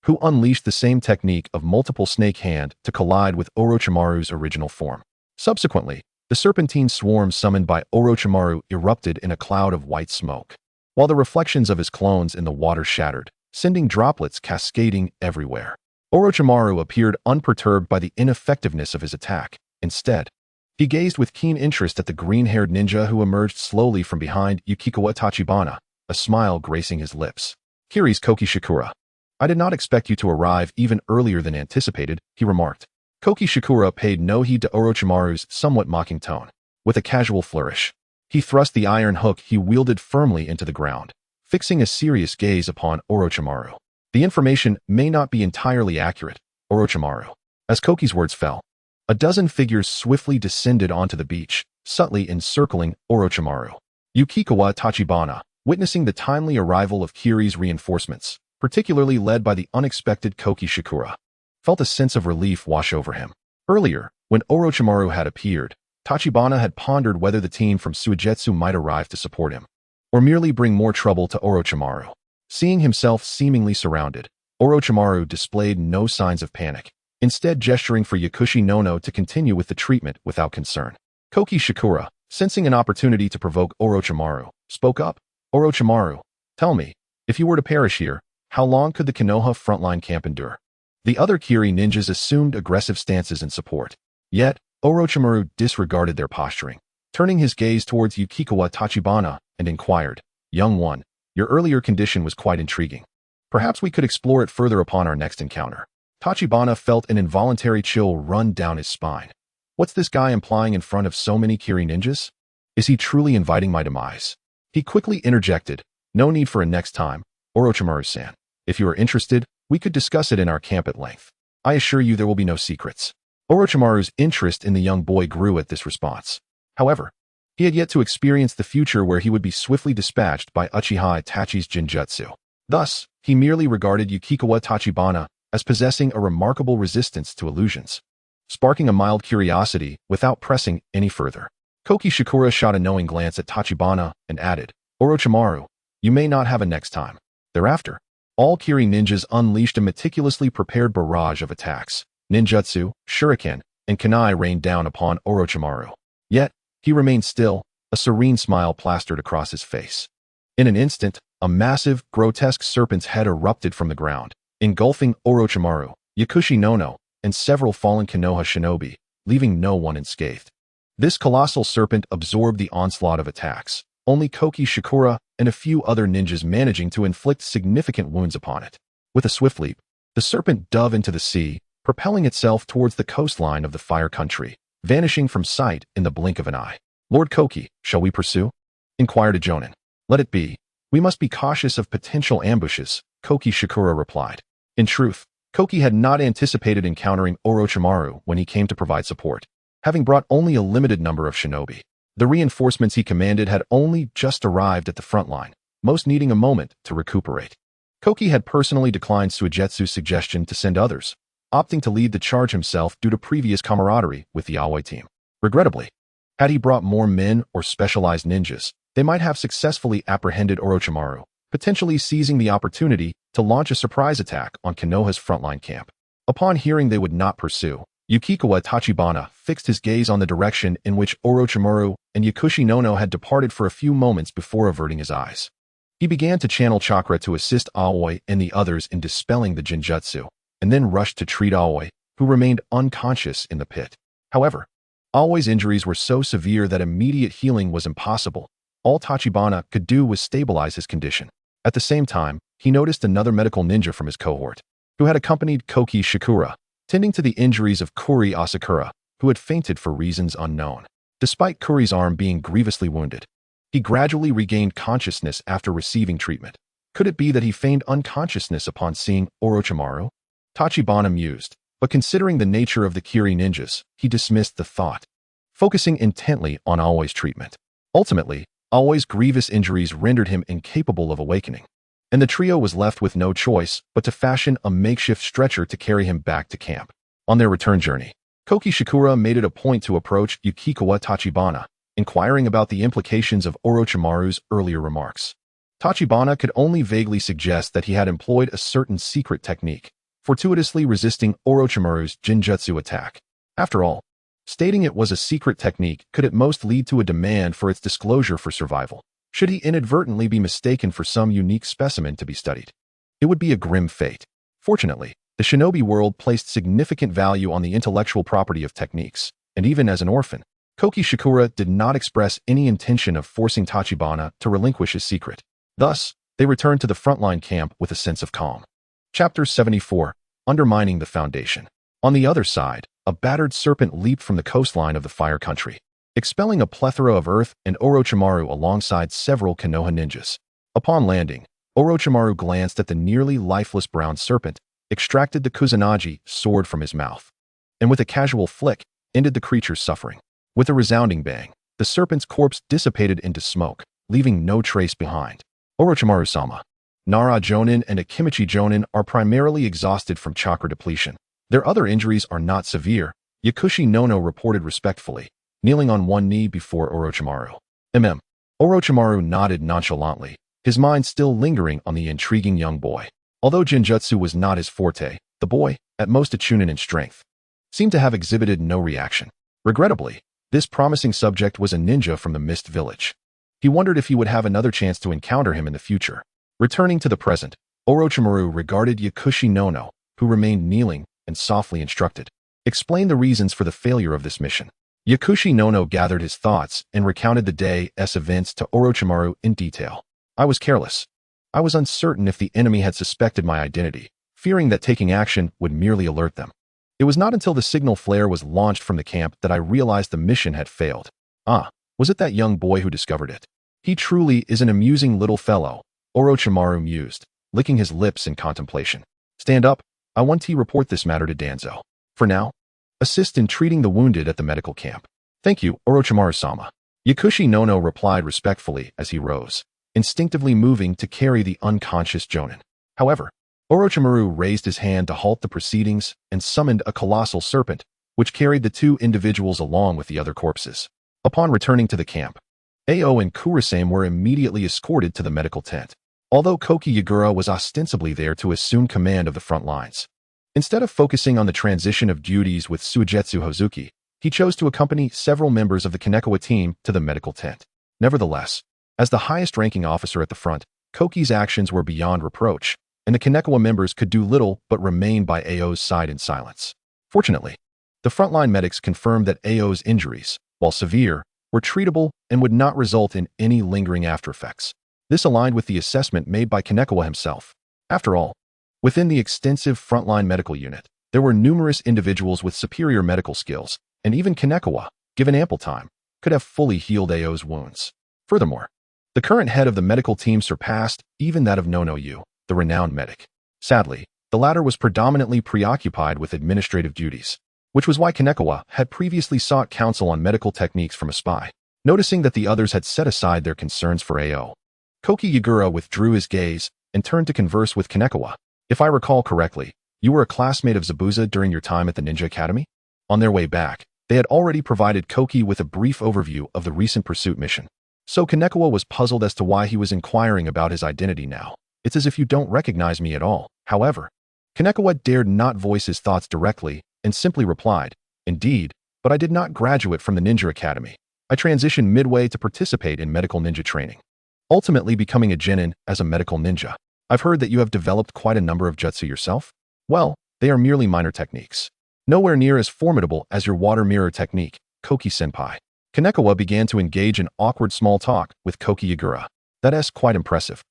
who unleashed the same technique of multiple snake hand to collide with Orochimaru's original form. Subsequently, the serpentine swarm summoned by Orochimaru erupted in a cloud of white smoke, while the reflections of his clones in the water shattered, sending droplets cascading everywhere. Orochimaru appeared unperturbed by the ineffectiveness of his attack. Instead, he gazed with keen interest at the green-haired ninja who emerged slowly from behind Yukikawa Tachibana, a smile gracing his lips. "Kiri's Koki Shikura. I did not expect you to arrive even earlier than anticipated," he remarked. Koki Shikura paid no heed to Orochimaru's somewhat mocking tone. With a casual flourish, he thrust the iron hook he wielded firmly into the ground, fixing a serious gaze upon Orochimaru. "The information may not be entirely accurate, Orochimaru." As Koki's words fell, a dozen figures swiftly descended onto the beach, subtly encircling Orochimaru. Yukikawa Tachibana, witnessing the timely arrival of Kiri's reinforcements, particularly led by the unexpected Koki Shikura, felt a sense of relief wash over him. Earlier, when Orochimaru had appeared, Tachibana had pondered whether the team from Suigetsu might arrive to support him, or merely bring more trouble to Orochimaru. Seeing himself seemingly surrounded, Orochimaru displayed no signs of panic, instead gesturing for Yakushi Nono to continue with the treatment without concern. Koki Shikura, sensing an opportunity to provoke Orochimaru, spoke up. "Orochimaru, tell me, if you were to perish here, how long could the Konoha frontline camp endure?" The other Kiri ninjas assumed aggressive stances in support. Yet, Orochimaru disregarded their posturing, turning his gaze towards Yukikawa Tachibana and inquired, "Young one, your earlier condition was quite intriguing. Perhaps we could explore it further upon our next encounter." Tachibana felt an involuntary chill run down his spine. What's this guy implying in front of so many Kiri ninjas? Is he truly inviting my demise? He quickly interjected, "No need for a next time, Orochimaru-san. If you are interested, we could discuss it in our camp at length. I assure you there will be no secrets." Orochimaru's interest in the young boy grew at this response. However, he had yet to experience the future where he would be swiftly dispatched by Uchiha Itachi's Jinjutsu. Thus, he merely regarded Yukikawa Tachibana as possessing a remarkable resistance to illusions, sparking a mild curiosity without pressing any further. Koki Shikura shot a knowing glance at Tachibana and added, "Orochimaru, you may not have a next time." Thereafter, all Kiri ninjas unleashed a meticulously prepared barrage of attacks. Ninjutsu, shuriken, and kunai rained down upon Orochimaru. Yet, he remained still, a serene smile plastered across his face. In an instant, a massive, grotesque serpent's head erupted from the ground, engulfing Orochimaru, Yakushi no, and several fallen Konoha shinobi, leaving no one unscathed. This colossal serpent absorbed the onslaught of attacks, only Koki Shikura and a few other ninjas managing to inflict significant wounds upon it. With a swift leap, the serpent dove into the sea, propelling itself towards the coastline of the Fire Country, vanishing from sight in the blink of an eye. "Lord Koki, shall we pursue?" inquired a Jonin. "Let it be. We must be cautious of potential ambushes," Koki Shikura replied. In truth, Koki had not anticipated encountering Orochimaru when he came to provide support, having brought only a limited number of shinobi. The reinforcements he commanded had only just arrived at the front line, most needing a moment to recuperate. Koki had personally declined Suigetsu's suggestion to send others, opting to lead the charge himself due to previous camaraderie with the Aoi team. Regrettably, had he brought more men or specialized ninjas, they might have successfully apprehended Orochimaru, potentially seizing the opportunity to launch a surprise attack on Konoha's frontline camp. Upon hearing they would not pursue, Yukikawa Tachibana fixed his gaze on the direction in which Orochimaru and Yakushi no had departed for a few moments before averting his eyes. He began to channel chakra to assist Aoi and the others in dispelling the Jinjutsu, and then rushed to treat Aoi, who remained unconscious in the pit. However, Aoi's injuries were so severe that immediate healing was impossible. All Tachibana could do was stabilize his condition. At the same time, he noticed another medical ninja from his cohort, who had accompanied Koki Shikura, tending to the injuries of Kuri Asakura, who had fainted for reasons unknown. Despite Kuri's arm being grievously wounded, he gradually regained consciousness after receiving treatment. Could it be that he feigned unconsciousness upon seeing Orochimaru? Tachibana mused, but considering the nature of the Kiri ninjas, he dismissed the thought, focusing intently on Aoi's treatment. Ultimately, Aoi's grievous injuries rendered him incapable of awakening, and the trio was left with no choice but to fashion a makeshift stretcher to carry him back to camp. On their return journey, Koki Shikura made it a point to approach Yukikawa Tachibana, inquiring about the implications of Orochimaru's earlier remarks. Tachibana could only vaguely suggest that he had employed a certain secret technique, fortuitously resisting Orochimaru's Jinjutsu attack. After all, stating it was a secret technique could at most lead to a demand for its disclosure for survival, should he inadvertently be mistaken for some unique specimen to be studied. It would be a grim fate. Fortunately, the shinobi world placed significant value on the intellectual property of techniques, and even as an orphan, Koki Shikura did not express any intention of forcing Tachibana to relinquish his secret. Thus, they returned to the frontline camp with a sense of calm. Chapter 74, Undermining the Foundation. On the other side, a battered serpent leaped from the coastline of the Fire Country, expelling a plethora of earth and Orochimaru alongside several Konoha ninjas. Upon landing, Orochimaru glanced at the nearly lifeless brown serpent, extracted the Kusanagi sword from his mouth, and with a casual flick, ended the creature's suffering. With a resounding bang, the serpent's corpse dissipated into smoke, leaving no trace behind. Orochimaru-sama. Nara Jonin and Akimichi Jonin are primarily exhausted from chakra depletion. Their other injuries are not severe, Yakushi no reported respectfully, kneeling on one knee before Orochimaru. Orochimaru nodded nonchalantly, his mind still lingering on the intriguing young boy. Although Jinjutsu was not his forte, the boy, at most a chunin in strength, seemed to have exhibited no reaction. Regrettably, this promising subject was a ninja from the Mist Village. He wondered if he would have another chance to encounter him in the future. Returning to the present, Orochimaru regarded Yakushi no, who remained kneeling, and softly instructed, "Explain the reasons for the failure of this mission." Yakushi no gathered his thoughts and recounted the day's events to Orochimaru in detail. "I was careless. I was uncertain if the enemy had suspected my identity, fearing that taking action would merely alert them. It was not until the signal flare was launched from the camp that I realized the mission had failed." "Ah, was it that young boy who discovered it?" He truly is an amusing little fellow, Orochimaru mused, licking his lips in contemplation. Stand up, I want to report this matter to Danzo. For now, assist in treating the wounded at the medical camp. Thank you, Orochimaru-sama. Yakushi Nono replied respectfully as he rose, instinctively moving to carry the unconscious Jonin. However, Orochimaru raised his hand to halt the proceedings and summoned a colossal serpent, which carried the two individuals along with the other corpses. Upon returning to the camp, Ao and Kurasame were immediately escorted to the medical tent, although Koki Yagura was ostensibly there to assume command of the front lines. Instead of focusing on the transition of duties with Suigetsu Hozuki, he chose to accompany several members of the Kanekowa team to the medical tent. Nevertheless, as the highest-ranking officer at the front, Koki's actions were beyond reproach, and the Kanekowa members could do little but remain by Ao's side in silence. Fortunately, the frontline medics confirmed that Ao's injuries, while severe, were treatable and would not result in any lingering aftereffects. This aligned with the assessment made by Kanekowa himself. After all, within the extensive frontline medical unit, there were numerous individuals with superior medical skills, and even Kanekowa, given ample time, could have fully healed Ao's wounds. Furthermore, the current head of the medical team surpassed even that of Nono Yu, the renowned medic. Sadly, the latter was predominantly preoccupied with administrative duties, which was why Kanekowa had previously sought counsel on medical techniques from a spy. Noticing that the others had set aside their concerns for Ao, Koki Yagura withdrew his gaze and turned to converse with Kanekowa. If I recall correctly, you were a classmate of Zabuza during your time at the Ninja Academy? On their way back, they had already provided Koki with a brief overview of the recent pursuit mission. So Kanekowa was puzzled as to why he was inquiring about his identity now. It's as if you don't recognize me at all. However, Kanekowa dared not voice his thoughts directly and simply replied, Indeed, but I did not graduate from the Ninja Academy. I transitioned midway to participate in medical ninja training, ultimately becoming a genin as a medical ninja. I've heard that you have developed quite a number of jutsu yourself. Well, they are merely minor techniques. Nowhere near as formidable as your water mirror technique, Koki-senpai. Kanekowa began to engage in awkward small talk with Koki Yagura. That's quite impressive.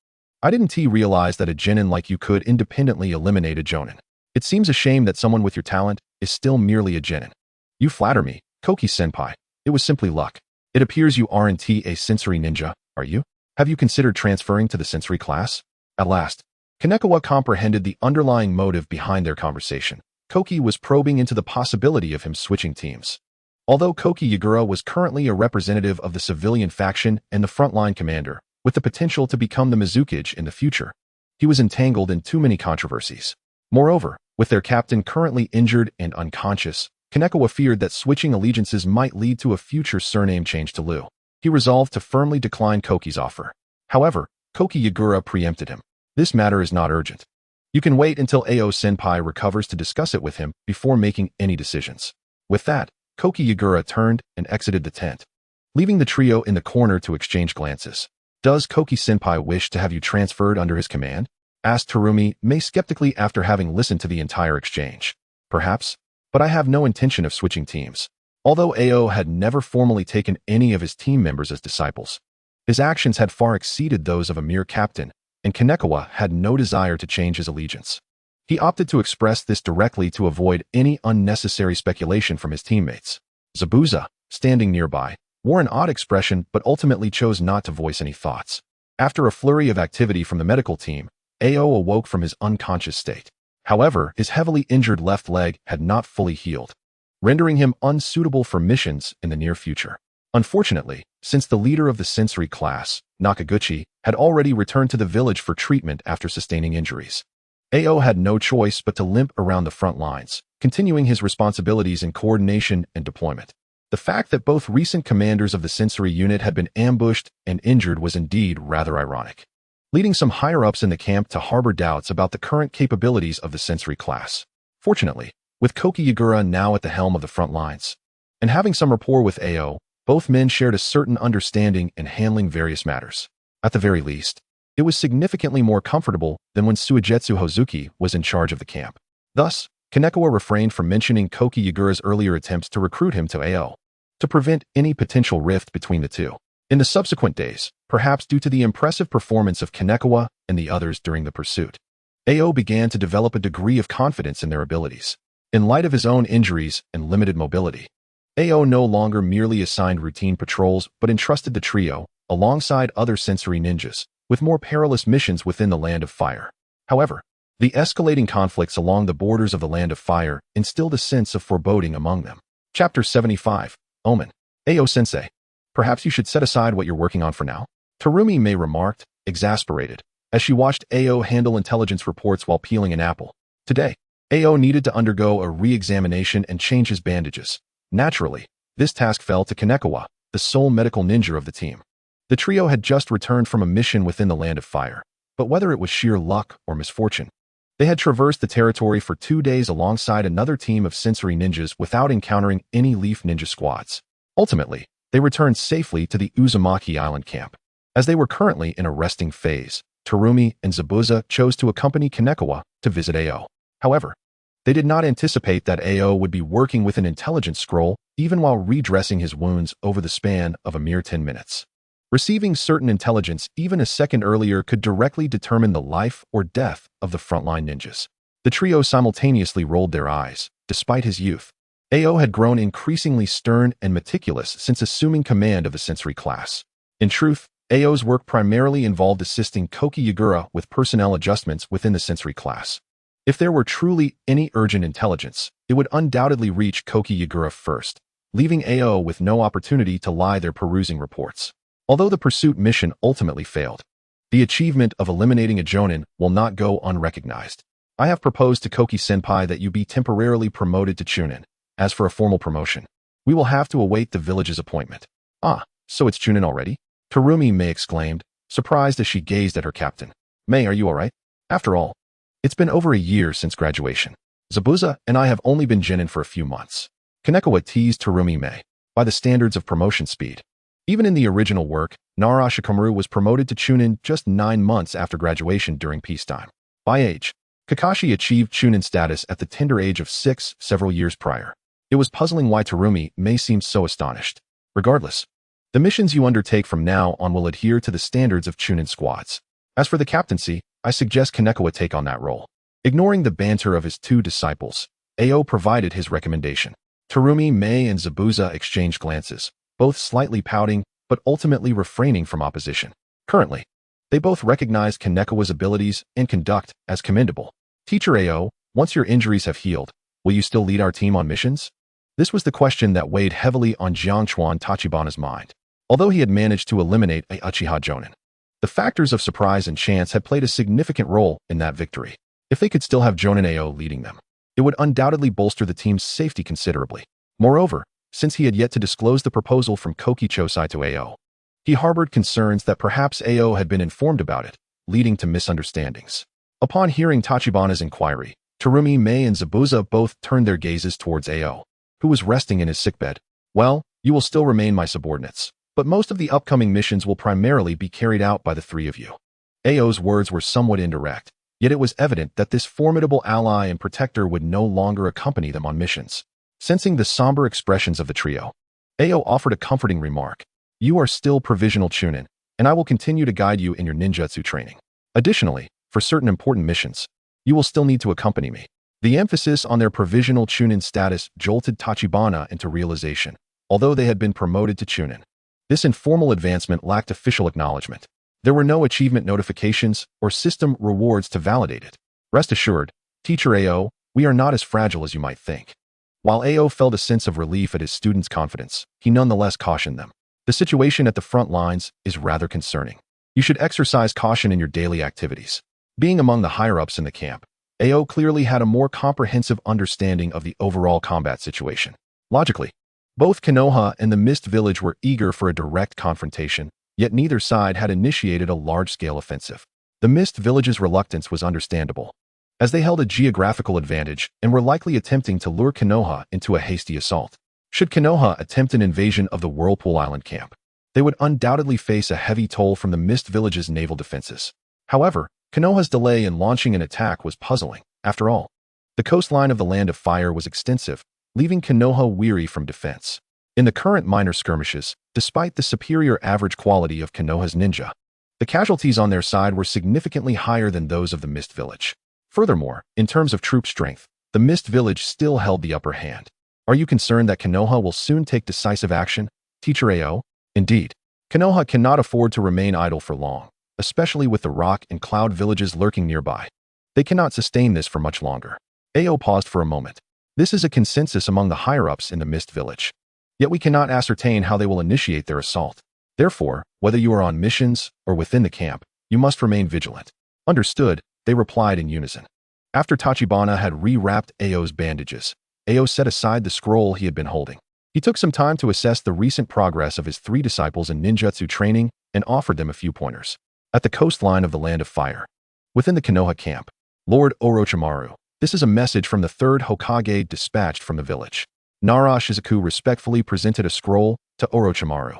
I didn't realize that a genin like you could independently eliminate a jonin. It seems a shame that someone with your talent is still merely a genin. You flatter me, Koki-senpai. It was simply luck. It appears you aren't a sensory ninja, are you? Have you considered transferring to the sensory class? At last, Kanekowa comprehended the underlying motive behind their conversation. Koki was probing into the possibility of him switching teams. Although Koki Yagura was currently a representative of the civilian faction and the frontline commander, with the potential to become the Mizukage in the future, he was entangled in too many controversies. Moreover, with their captain currently injured and unconscious, Kanekowa feared that switching allegiances might lead to a future surname change to Liu. He resolved to firmly decline Koki's offer. However, Koki Yagura preempted him. This matter is not urgent. You can wait until Ao-senpai recovers to discuss it with him before making any decisions. With that, Koki Yagura turned and exited the tent, leaving the trio in the corner to exchange glances. Does Koki-senpai wish to have you transferred under his command? Asked Terumi Mei skeptically after having listened to the entire exchange. Perhaps, but I have no intention of switching teams. Although Ao had never formally taken any of his team members as disciples, his actions had far exceeded those of a mere captain, and Kanekowa had no desire to change his allegiance. He opted to express this directly to avoid any unnecessary speculation from his teammates. Zabuza, standing nearby, wore an odd expression but ultimately chose not to voice any thoughts. After a flurry of activity from the medical team, Ao awoke from his unconscious state. However, his heavily injured left leg had not fully healed, rendering him unsuitable for missions in the near future. Unfortunately, since the leader of the sensory class, Nakaguchi, had already returned to the village for treatment after sustaining injuries, Ao had no choice but to limp around the front lines, continuing his responsibilities in coordination and deployment. The fact that both recent commanders of the sensory unit had been ambushed and injured was indeed rather ironic, leading some higher-ups in the camp to harbor doubts about the current capabilities of the sensory class. Fortunately, with Koki Yagura now at the helm of the front lines, and having some rapport with Ao, both men shared a certain understanding in handling various matters. At the very least, it was significantly more comfortable than when Suigetsu Hozuki was in charge of the camp. Thus, Kanekowa refrained from mentioning Koki Yagura's earlier attempts to recruit him to Ao, to prevent any potential rift between the two. In the subsequent days, perhaps due to the impressive performance of Kanekowa and the others during the pursuit, Ao began to develop a degree of confidence in their abilities. In light of his own injuries and limited mobility, Ao no longer merely assigned routine patrols but entrusted the trio, alongside other sensory ninjas, with more perilous missions within the Land of Fire. However, the escalating conflicts along the borders of the Land of Fire instilled a sense of foreboding among them. Chapter 75. Omen. Ao-sensei, perhaps you should set aside what you're working on for now? Terumi Mei remarked, exasperated, as she watched Ao handle intelligence reports while peeling an apple. Today, Ao needed to undergo a re-examination and change his bandages. Naturally, this task fell to Kanekawa, the sole medical ninja of the team. The trio had just returned from a mission within the Land of Fire, but whether it was sheer luck or misfortune, they had traversed the territory for 2 days alongside another team of sensory ninjas without encountering any Leaf Ninja squads. Ultimately, they returned safely to the Uzumaki Island camp. As they were currently in a resting phase, Terumi and Zabuza chose to accompany Kanekawa to visit Ao. However, they did not anticipate that Ao would be working with an intelligence scroll even while redressing his wounds over the span of a mere 10 minutes. Receiving certain intelligence even a second earlier could directly determine the life or death of the frontline ninjas. The trio simultaneously rolled their eyes. Despite his youth, Ao had grown increasingly stern and meticulous since assuming command of the sensory class. In truth, Ao's work primarily involved assisting Koki Yagura with personnel adjustments within the sensory class. If there were truly any urgent intelligence, it would undoubtedly reach Koki Yagura first, leaving Ao with no opportunity to lie there perusing reports. Although the pursuit mission ultimately failed, the achievement of eliminating a Jonin will not go unrecognized. I have proposed to Koki-senpai that you be temporarily promoted to Chunin. As for a formal promotion, we will have to await the village's appointment. Ah, so it's Chunin already? Terumi Mei exclaimed, surprised as she gazed at her captain. Mei, are you alright? After all, it's been over a year since graduation. Zabuza and I have only been genin for a few months. Kanekawa teased Terumi Mei. By the standards of promotion speed, even in the original work, Nara Shikamaru was promoted to Chunin just 9 months after graduation during peacetime. By age, Kakashi achieved Chunin status at the tender age of 6 several years prior. It was puzzling why Terumi Mei seemed so astonished. Regardless, the missions you undertake from now on will adhere to the standards of Chunin squads. As for the captaincy, I suggest Kanekawa take on that role. Ignoring the banter of his 2 disciples, Ao provided his recommendation. Terumi Mei and Zabuza exchanged glances, both slightly pouting, but ultimately refraining from opposition. Currently, they both recognized Kanekawa's abilities and conduct as commendable. Teacher Ao, once your injuries have healed, will you still lead our team on missions? This was the question that weighed heavily on Jiangchuan Tachibana's mind. Although he had managed to eliminate a Uchiha Jonin, the factors of surprise and chance had played a significant role in that victory. If they could still have Jonin Ao leading them, it would undoubtedly bolster the team's safety considerably. Moreover, since he had yet to disclose the proposal from Koki Chosai to Ao, he harbored concerns that perhaps Ao had been informed about it, leading to misunderstandings. Upon hearing Tachibana's inquiry, Terumi Mei and Zabuza both turned their gazes towards Ao, who was resting in his sickbed. Well, you will still remain my subordinates, but most of the upcoming missions will primarily be carried out by the 3 of you. Ao's words were somewhat indirect, yet it was evident that this formidable ally and protector would no longer accompany them on missions. Sensing the somber expressions of the trio, Ao offered a comforting remark. You are still provisional Chunin, and I will continue to guide you in your ninjutsu training. Additionally, for certain important missions, you will still need to accompany me. The emphasis on their provisional Chunin status jolted Tachibana into realization, although they had been promoted to Chunin. This informal advancement lacked official acknowledgement. There were no achievement notifications or system rewards to validate it. Rest assured, Teacher Ao, we are not as fragile as you might think. While Ao felt a sense of relief at his students' confidence, he nonetheless cautioned them. The situation at the front lines is rather concerning. You should exercise caution in your daily activities. Being among the higher-ups in the camp, Ao clearly had a more comprehensive understanding of the overall combat situation. Logically, both Konoha and the Mist Village were eager for a direct confrontation, yet neither side had initiated a large-scale offensive. The Mist Village's reluctance was understandable, as they held a geographical advantage and were likely attempting to lure Konoha into a hasty assault. Should Konoha attempt an invasion of the Whirlpool Island camp, they would undoubtedly face a heavy toll from the Mist Village's naval defenses. However, Konoha's delay in launching an attack was puzzling. After all, the coastline of the Land of Fire was extensive, leaving Konoha weary from defense. In the current minor skirmishes, despite the superior average quality of Konoha's ninja, the casualties on their side were significantly higher than those of the Mist Village. Furthermore, in terms of troop strength, the Mist Village still held the upper hand. Are you concerned that Konoha will soon take decisive action, Teacher Ao? Indeed, Konoha cannot afford to remain idle for long, especially with the rock and cloud villages lurking nearby. They cannot sustain this for much longer. Ao paused for a moment. This is a consensus among the higher-ups in the Mist Village. Yet we cannot ascertain how they will initiate their assault. Therefore, whether you are on missions or within the camp, you must remain vigilant. Understood, they replied in unison. After Tachibana had re-wrapped Ao's bandages, Ao set aside the scroll he had been holding. He took some time to assess the recent progress of his 3 disciples in ninjutsu training and offered them a few pointers. At the coastline of the Land of Fire, within the Konoha camp, Lord Orochimaru, this is a message from the 3rd Hokage dispatched from the village. Nara Shizuku respectfully presented a scroll to Orochimaru,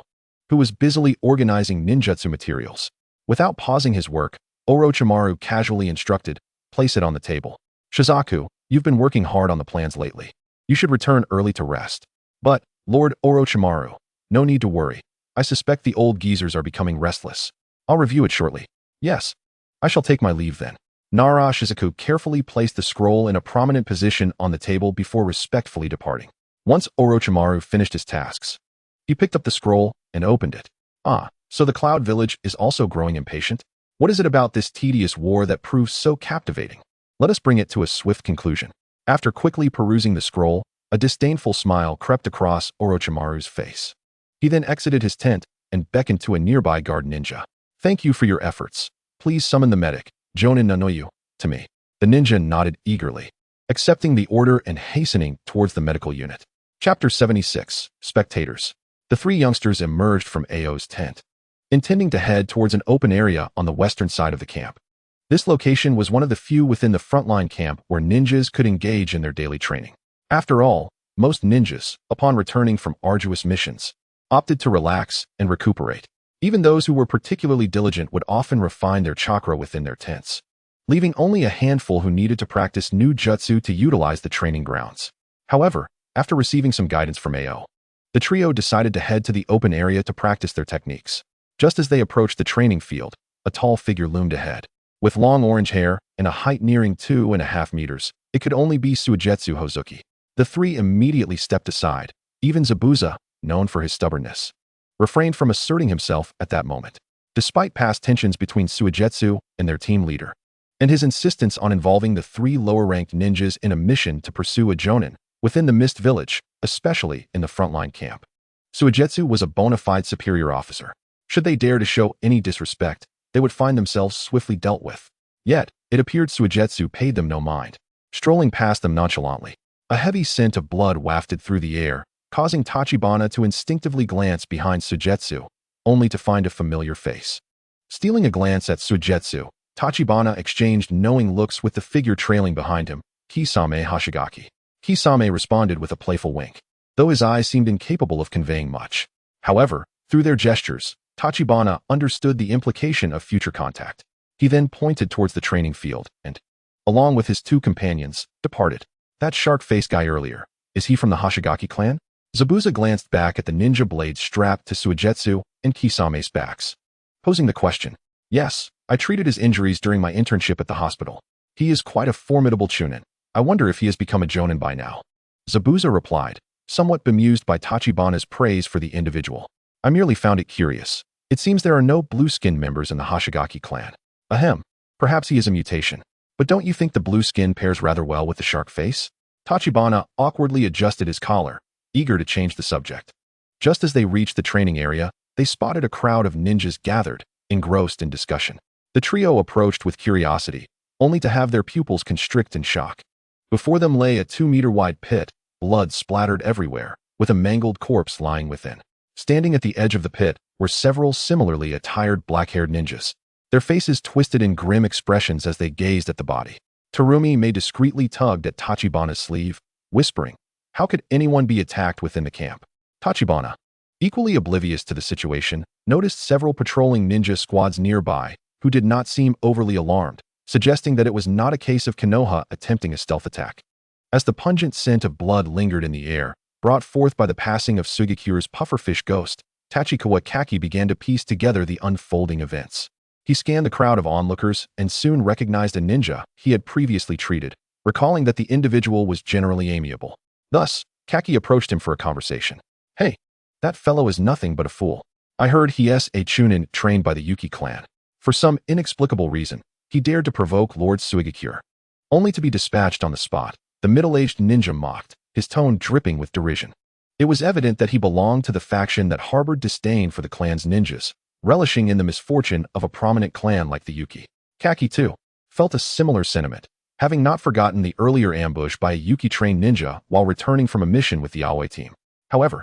who was busily organizing ninjutsu materials. Without pausing his work, Orochimaru casually instructed, place it on the table. Shizuku, you've been working hard on the plans lately. You should return early to rest. But, Lord Orochimaru, no need to worry. I suspect the old geezers are becoming restless. I'll review it shortly. Yes. I shall take my leave then. Nara Shizuku carefully placed the scroll in a prominent position on the table before respectfully departing. Once Orochimaru finished his tasks, he picked up the scroll and opened it. Ah, so the Cloud Village is also growing impatient? What is it about this tedious war that proves so captivating? Let us bring it to a swift conclusion. After quickly perusing the scroll, a disdainful smile crept across Orochimaru's face. He then exited his tent and beckoned to a nearby guard ninja. Thank you for your efforts. Please summon the medic, Jonin Nanoyu, to me. The ninja nodded eagerly, accepting the order and hastening towards the medical unit. Chapter 76, Spectators. The 3 youngsters emerged from Ao's tent, intending to head towards an open area on the western side of the camp. This location was one of the few within the frontline camp where ninjas could engage in their daily training. After all, most ninjas, upon returning from arduous missions, opted to relax and recuperate. Even those who were particularly diligent would often refine their chakra within their tents, leaving only a handful who needed to practice new jutsu to utilize the training grounds. However, after receiving some guidance from Ao, the trio decided to head to the open area to practice their techniques. Just as they approached the training field, a tall figure loomed ahead. With long orange hair and a height nearing 2.5 meters, it could only be Suigetsu Hozuki. The 3 immediately stepped aside. Even Zabuza, known for his stubbornness, refrained from asserting himself at that moment. Despite past tensions between Suigetsu and their team leader, and his insistence on involving the 3 lower-ranked ninjas in a mission to pursue a jonin within the Mist Village, especially in the frontline camp, Suigetsu was a bona fide superior officer. Should they dare to show any disrespect, they would find themselves swiftly dealt with. Yet, it appeared Suigetsu paid them no mind, strolling past them nonchalantly. A heavy scent of blood wafted through the air, causing Tachibana to instinctively glance behind Suigetsu, only to find a familiar face. Stealing a glance at Suigetsu, Tachibana exchanged knowing looks with the figure trailing behind him, Kisame Hashigaki. Kisame responded with a playful wink, though his eyes seemed incapable of conveying much. However, through their gestures, Tachibana understood the implication of future contact. He then pointed towards the training field and, along with his 2 companions, departed. That shark-faced guy earlier, is he from the Hashigaki clan? Zabuza glanced back at the ninja blades strapped to Suigetsu and Kisame's backs, posing the question. Yes, I treated his injuries during my internship at the hospital. He is quite a formidable chunin. I wonder if he has become a jonin by now. Zabuza replied, somewhat bemused by Tachibana's praise for the individual. I merely found it curious. It seems there are no blue-skin members in the Hashigaki clan. Ahem, perhaps he is a mutation. But don't you think the blue skin pairs rather well with the shark face? Tachibana awkwardly adjusted his collar, eager to change the subject. Just as they reached the training area, they spotted a crowd of ninjas gathered, engrossed in discussion. The trio approached with curiosity, only to have their pupils constrict in shock. Before them lay a 2-meter-wide pit, blood splattered everywhere, with a mangled corpse lying within. Standing at the edge of the pit were several similarly attired black-haired ninjas, their faces twisted in grim expressions as they gazed at the body. Terumi May discreetly tugged at Tachibana's sleeve, whispering, how could anyone be attacked within the camp? Tachibana, equally oblivious to the situation, noticed several patrolling ninja squads nearby who did not seem overly alarmed, suggesting that it was not a case of Konoha attempting a stealth attack. As the pungent scent of blood lingered in the air, brought forth by the passing of Sugikyu's pufferfish ghost, Tachikawa Kaki began to piece together the unfolding events. He scanned the crowd of onlookers and soon recognized a ninja he had previously treated, recalling that the individual was generally amiable. Thus, Kaki approached him for a conversation. Hey, that fellow is nothing but a fool. I heard he is a Chunin trained by the Yuki clan. For some inexplicable reason, he dared to provoke Lord Suigakure. Only to be dispatched on the spot, the middle-aged ninja mocked, his tone dripping with derision. It was evident that he belonged to the faction that harbored disdain for the clan's ninjas, relishing in the misfortune of a prominent clan like the Yuki. Kaki, too, felt a similar sentiment, having not forgotten the earlier ambush by a Yuki-trained ninja while returning from a mission with the Aoi team. However,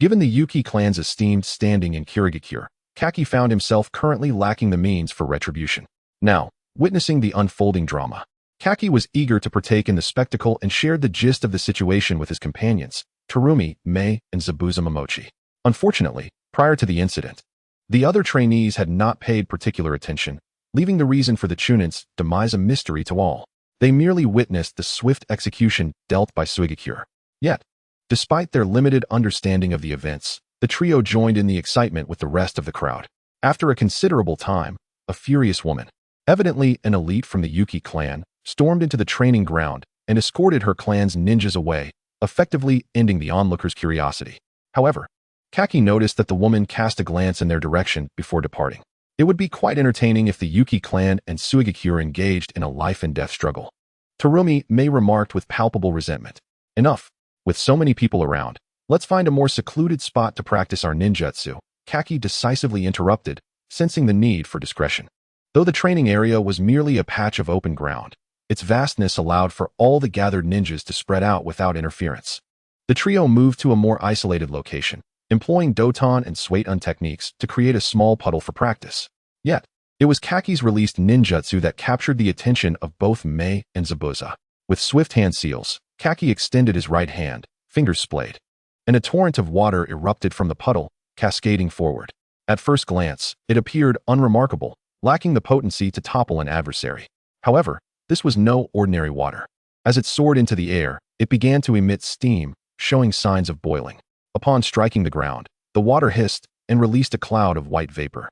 given the Yuki clan's esteemed standing in Kirigakure, Kaki found himself currently lacking the means for retribution. Now, witnessing the unfolding drama, Kaki was eager to partake in the spectacle and shared the gist of the situation with his companions, Terumi, Mei, and Zabuza Momochi. Unfortunately, prior to the incident, the other trainees had not paid particular attention, leaving the reason for the Chunin's demise a mystery to all. They merely witnessed the swift execution dealt by Suigakure. Yet, despite their limited understanding of the events, the trio joined in the excitement with the rest of the crowd. After a considerable time, a furious woman, evidently an elite from the Yuki clan, stormed into the training ground and escorted her clan's ninjas away, effectively ending the onlookers' curiosity. However, Kaki noticed that the woman cast a glance in their direction before departing. It would be quite entertaining if the Yuki clan and Suigakure engaged in a life-and-death struggle. Terumi Mei remarked with palpable resentment. Enough. With so many people around, let's find a more secluded spot to practice our ninjutsu, Kaki decisively interrupted, sensing the need for discretion. Though the training area was merely a patch of open ground, its vastness allowed for all the gathered ninjas to spread out without interference. The trio moved to a more isolated location, employing Doton and Swait-un techniques to create a small puddle for practice. Yet, it was Kaki's released ninjutsu that captured the attention of both Mei and Zabuza. With swift hand seals, Kaki extended his right hand, fingers splayed, and a torrent of water erupted from the puddle, cascading forward. At first glance, it appeared unremarkable, lacking the potency to topple an adversary. However, this was no ordinary water. As it soared into the air, it began to emit steam, showing signs of boiling. Upon striking the ground, the water hissed and released a cloud of white vapor,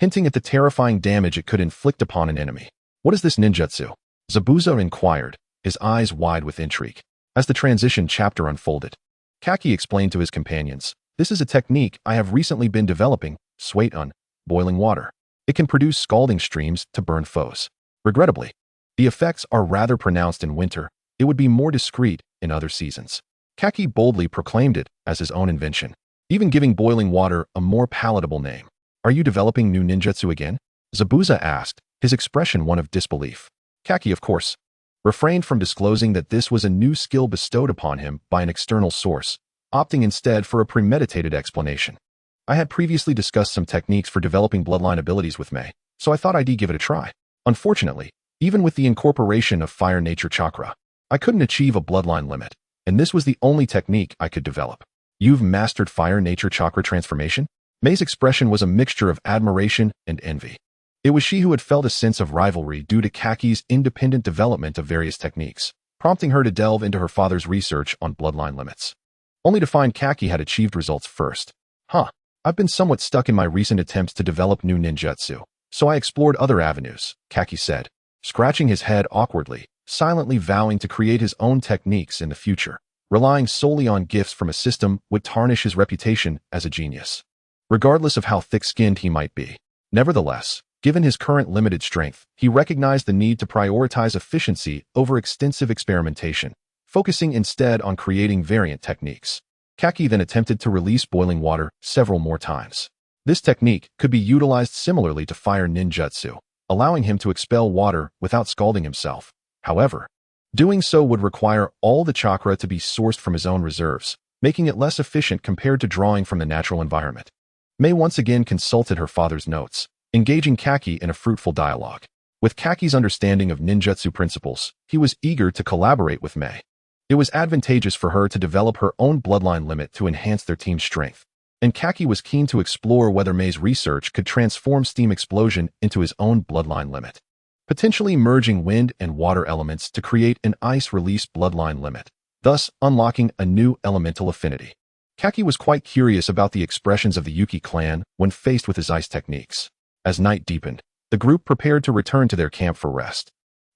hinting at the terrifying damage it could inflict upon an enemy. What is this ninjutsu? Zabuza inquired, his eyes wide with intrigue. As the transition chapter unfolded, Kaki explained to his companions, "This is a technique I have recently been developing, Swait-un, boiling water. It can produce scalding streams to burn foes. Regrettably, the effects are rather pronounced in winter. It would be more discreet in other seasons." Kaki boldly proclaimed it as his own invention, even giving boiling water a more palatable name. "Are you developing new ninjutsu again?" Zabuza asked, his expression one of disbelief. Kaki, of course, refrained from disclosing that this was a new skill bestowed upon him by an external source, opting instead for a premeditated explanation. "I had previously discussed some techniques for developing bloodline abilities with Mei, so I thought I'd give it a try. Unfortunately, even with the incorporation of fire nature chakra, I couldn't achieve a bloodline limit, and this was the only technique I could develop." "You've mastered fire nature chakra transformation?" Mei's expression was a mixture of admiration and envy. It was she who had felt a sense of rivalry due to Kaki's independent development of various techniques, prompting her to delve into her father's research on bloodline limits, only to find Kaki had achieved results first. I've been somewhat stuck in my recent attempts to develop new ninjutsu, so I explored other avenues," Kaki said, scratching his head awkwardly, silently vowing to create his own techniques in the future. Relying solely on gifts from a system would tarnish his reputation as a genius, regardless of how thick-skinned he might be. Nevertheless, given his current limited strength, he recognized the need to prioritize efficiency over extensive experimentation, focusing instead on creating variant techniques. Kaki then attempted to release boiling water several more times. This technique could be utilized similarly to fire ninjutsu, allowing him to expel water without scalding himself. However, doing so would require all the chakra to be sourced from his own reserves, making it less efficient compared to drawing from the natural environment. Mei once again consulted her father's notes, engaging Kaki in a fruitful dialogue. With Kaki's understanding of ninjutsu principles, he was eager to collaborate with Mei. It was advantageous for her to develop her own bloodline limit to enhance their team's strength, and Kaki was keen to explore whether Mei's research could transform Steam Explosion into his own bloodline limit, potentially merging wind and water elements to create an ice-release bloodline limit, thus unlocking a new elemental affinity. Kaki was quite curious about the expressions of the Yuki clan when faced with his ice techniques. As night deepened, the group prepared to return to their camp for rest.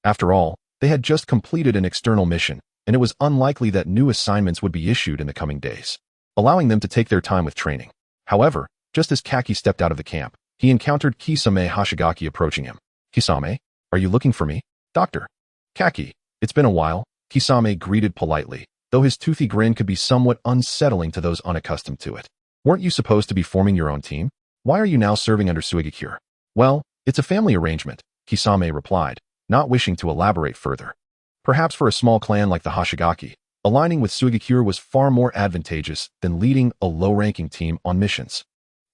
After all, they had just completed an external mission, and it was unlikely that new assignments would be issued in the coming days, allowing them to take their time with training. However, Just as Kaki stepped out of the camp, he encountered Kisame Hoshigaki approaching him. Kisame, are you looking for me? Doctor. Kaki, it's been a while, Kisame greeted politely, though his toothy grin could be somewhat unsettling to those unaccustomed to it. Weren't you supposed to be forming your own team? Why are you now serving under Suigakure? Well, it's a family arrangement, Kisame replied, not wishing to elaborate further. Perhaps for a small clan like the Hoshigaki, aligning with Suigakure was far more advantageous than leading a low-ranking team on missions.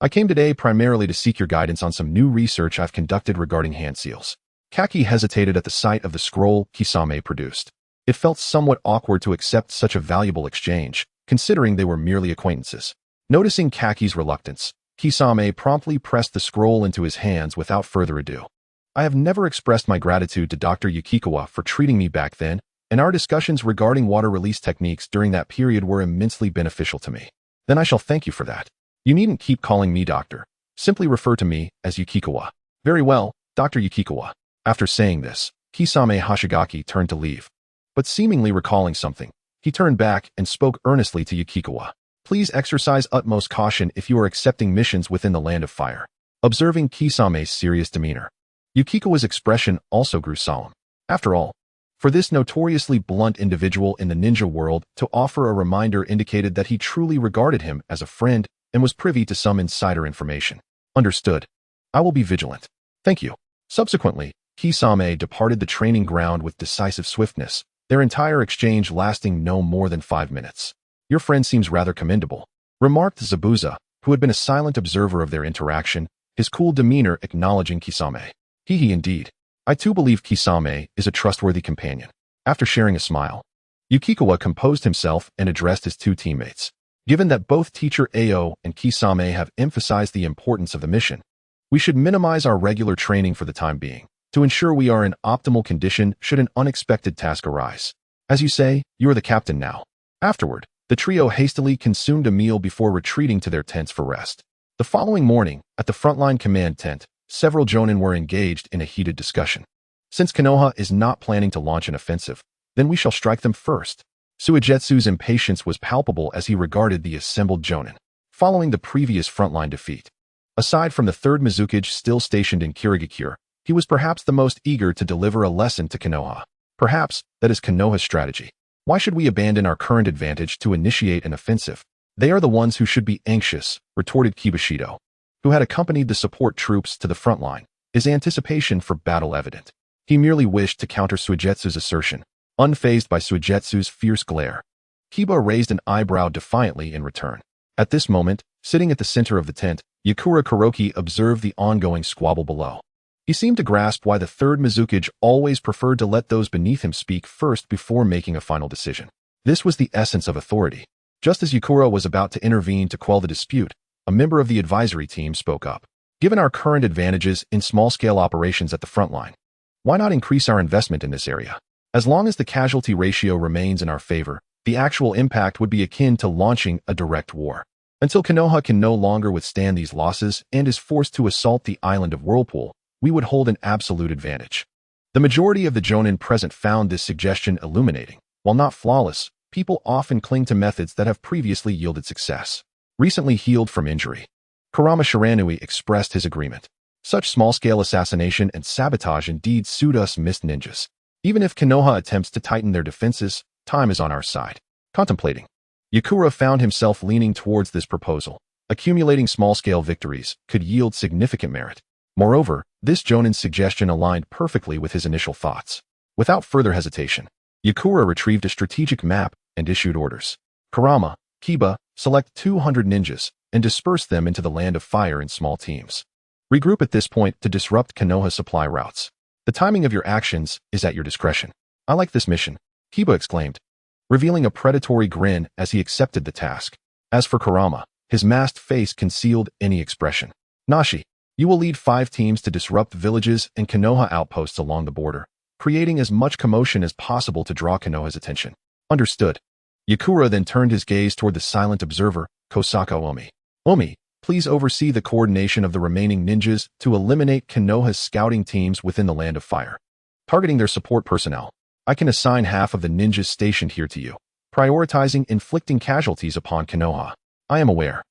I came today primarily to seek your guidance on some new research I've conducted regarding hand seals. Kaki hesitated at the sight of the scroll Kisame produced. It felt somewhat awkward to accept such a valuable exchange, considering they were merely acquaintances. Noticing Kaki's reluctance, Kisame promptly pressed the scroll into his hands without further ado. I have never expressed my gratitude to Dr. Yukikawa for treating me back then, and our discussions regarding water release techniques during that period were immensely beneficial to me. Then I shall thank you for that. You needn't keep calling me doctor. Simply refer to me as Yukikawa. Very well, Dr. Yukikawa. After saying this, Kisame Hoshigaki turned to leave. But seemingly recalling something, he turned back and spoke earnestly to Yukikawa. Please exercise utmost caution if you are accepting missions within the Land of Fire. Observing Kisame's serious demeanor, Yukikawa's expression also grew solemn. After all, for this notoriously blunt individual in the ninja world to offer a reminder indicated that he truly regarded him as a friend and was privy to some insider information. Understood. I will be vigilant. Thank you. Subsequently, Kisame departed the training ground with decisive swiftness, their entire exchange lasting no more than 5 minutes. Your friend seems rather commendable, remarked Zabuza, who had been a silent observer of their interaction, his cool demeanor acknowledging Kisame. He indeed. I too believe Kisame is a trustworthy companion. After sharing a smile, Yukikawa composed himself and addressed his two teammates. Given that both Teacher Ao and Kisame have emphasized the importance of the mission, we should minimize our regular training for the time being, to ensure we are in optimal condition should an unexpected task arise. As you say, you are the captain now. Afterward, the trio hastily consumed a meal before retreating to their tents for rest. The following morning, at the frontline command tent, several jonin were engaged in a heated discussion. Since Konoha is not planning to launch an offensive, then we shall strike them first. Suigetsu's impatience was palpable as he regarded the assembled jonin. Following the previous frontline defeat, aside from the third Mizukage still stationed in Kirigakure, he was perhaps the most eager to deliver a lesson to Konoha. Perhaps that is Konoha's strategy. Why should we abandon our current advantage to initiate an offensive? They are the ones who should be anxious, retorted Kibushido, who had accompanied the support troops to the front line, his anticipation for battle evident. He merely wished to counter Suigetsu's assertion, unfazed by Suigetsu's fierce glare. Kiba raised an eyebrow defiantly in return. At this moment, sitting at the center of the tent, Yakura Kuroki observed the ongoing squabble below. He seemed to grasp why the third Mizukage always preferred to let those beneath him speak first before making a final decision. This was the essence of authority. Just as Yakura was about to intervene to quell the dispute, a member of the advisory team spoke up. Given our current advantages in small-scale operations at the front line, why not increase our investment in this area? As long as the casualty ratio remains in our favor, the actual impact would be akin to launching a direct war. Until Konoha can no longer withstand these losses and is forced to assault the island of Whirlpool, we would hold an absolute advantage. The majority of the jonin present found this suggestion illuminating. While not flawless, people often cling to methods that have previously yielded success. Recently healed from injury, Kurama Shiranui expressed his agreement. Such small-scale assassination and sabotage indeed suit us mist ninjas. Even if Konoha attempts to tighten their defenses, time is on our side. Contemplating, Yakura found himself leaning towards this proposal. Accumulating small-scale victories could yield significant merit. Moreover, this jonin's suggestion aligned perfectly with his initial thoughts. Without further hesitation, Yakura retrieved a strategic map and issued orders. Kurama, Kiba, select 200 ninjas and disperse them into the Land of Fire in small teams. Regroup at this point to disrupt Konoha's supply routes. The timing of your actions is at your discretion. I like this mission, Kiba exclaimed, revealing a predatory grin as he accepted the task. As for Kurama, his masked face concealed any expression. Nashi, you will lead 5 teams to disrupt villages and Konoha outposts along the border, creating as much commotion as possible to draw Konoha's attention. Understood. Yakura then turned his gaze toward the silent observer, Kosaka Omi. Omi, please oversee the coordination of the remaining ninjas to eliminate Konoha's scouting teams within the Land of Fire. Targeting their support personnel, I can assign half of the ninjas stationed here to you, prioritizing inflicting casualties upon Konoha. I am aware.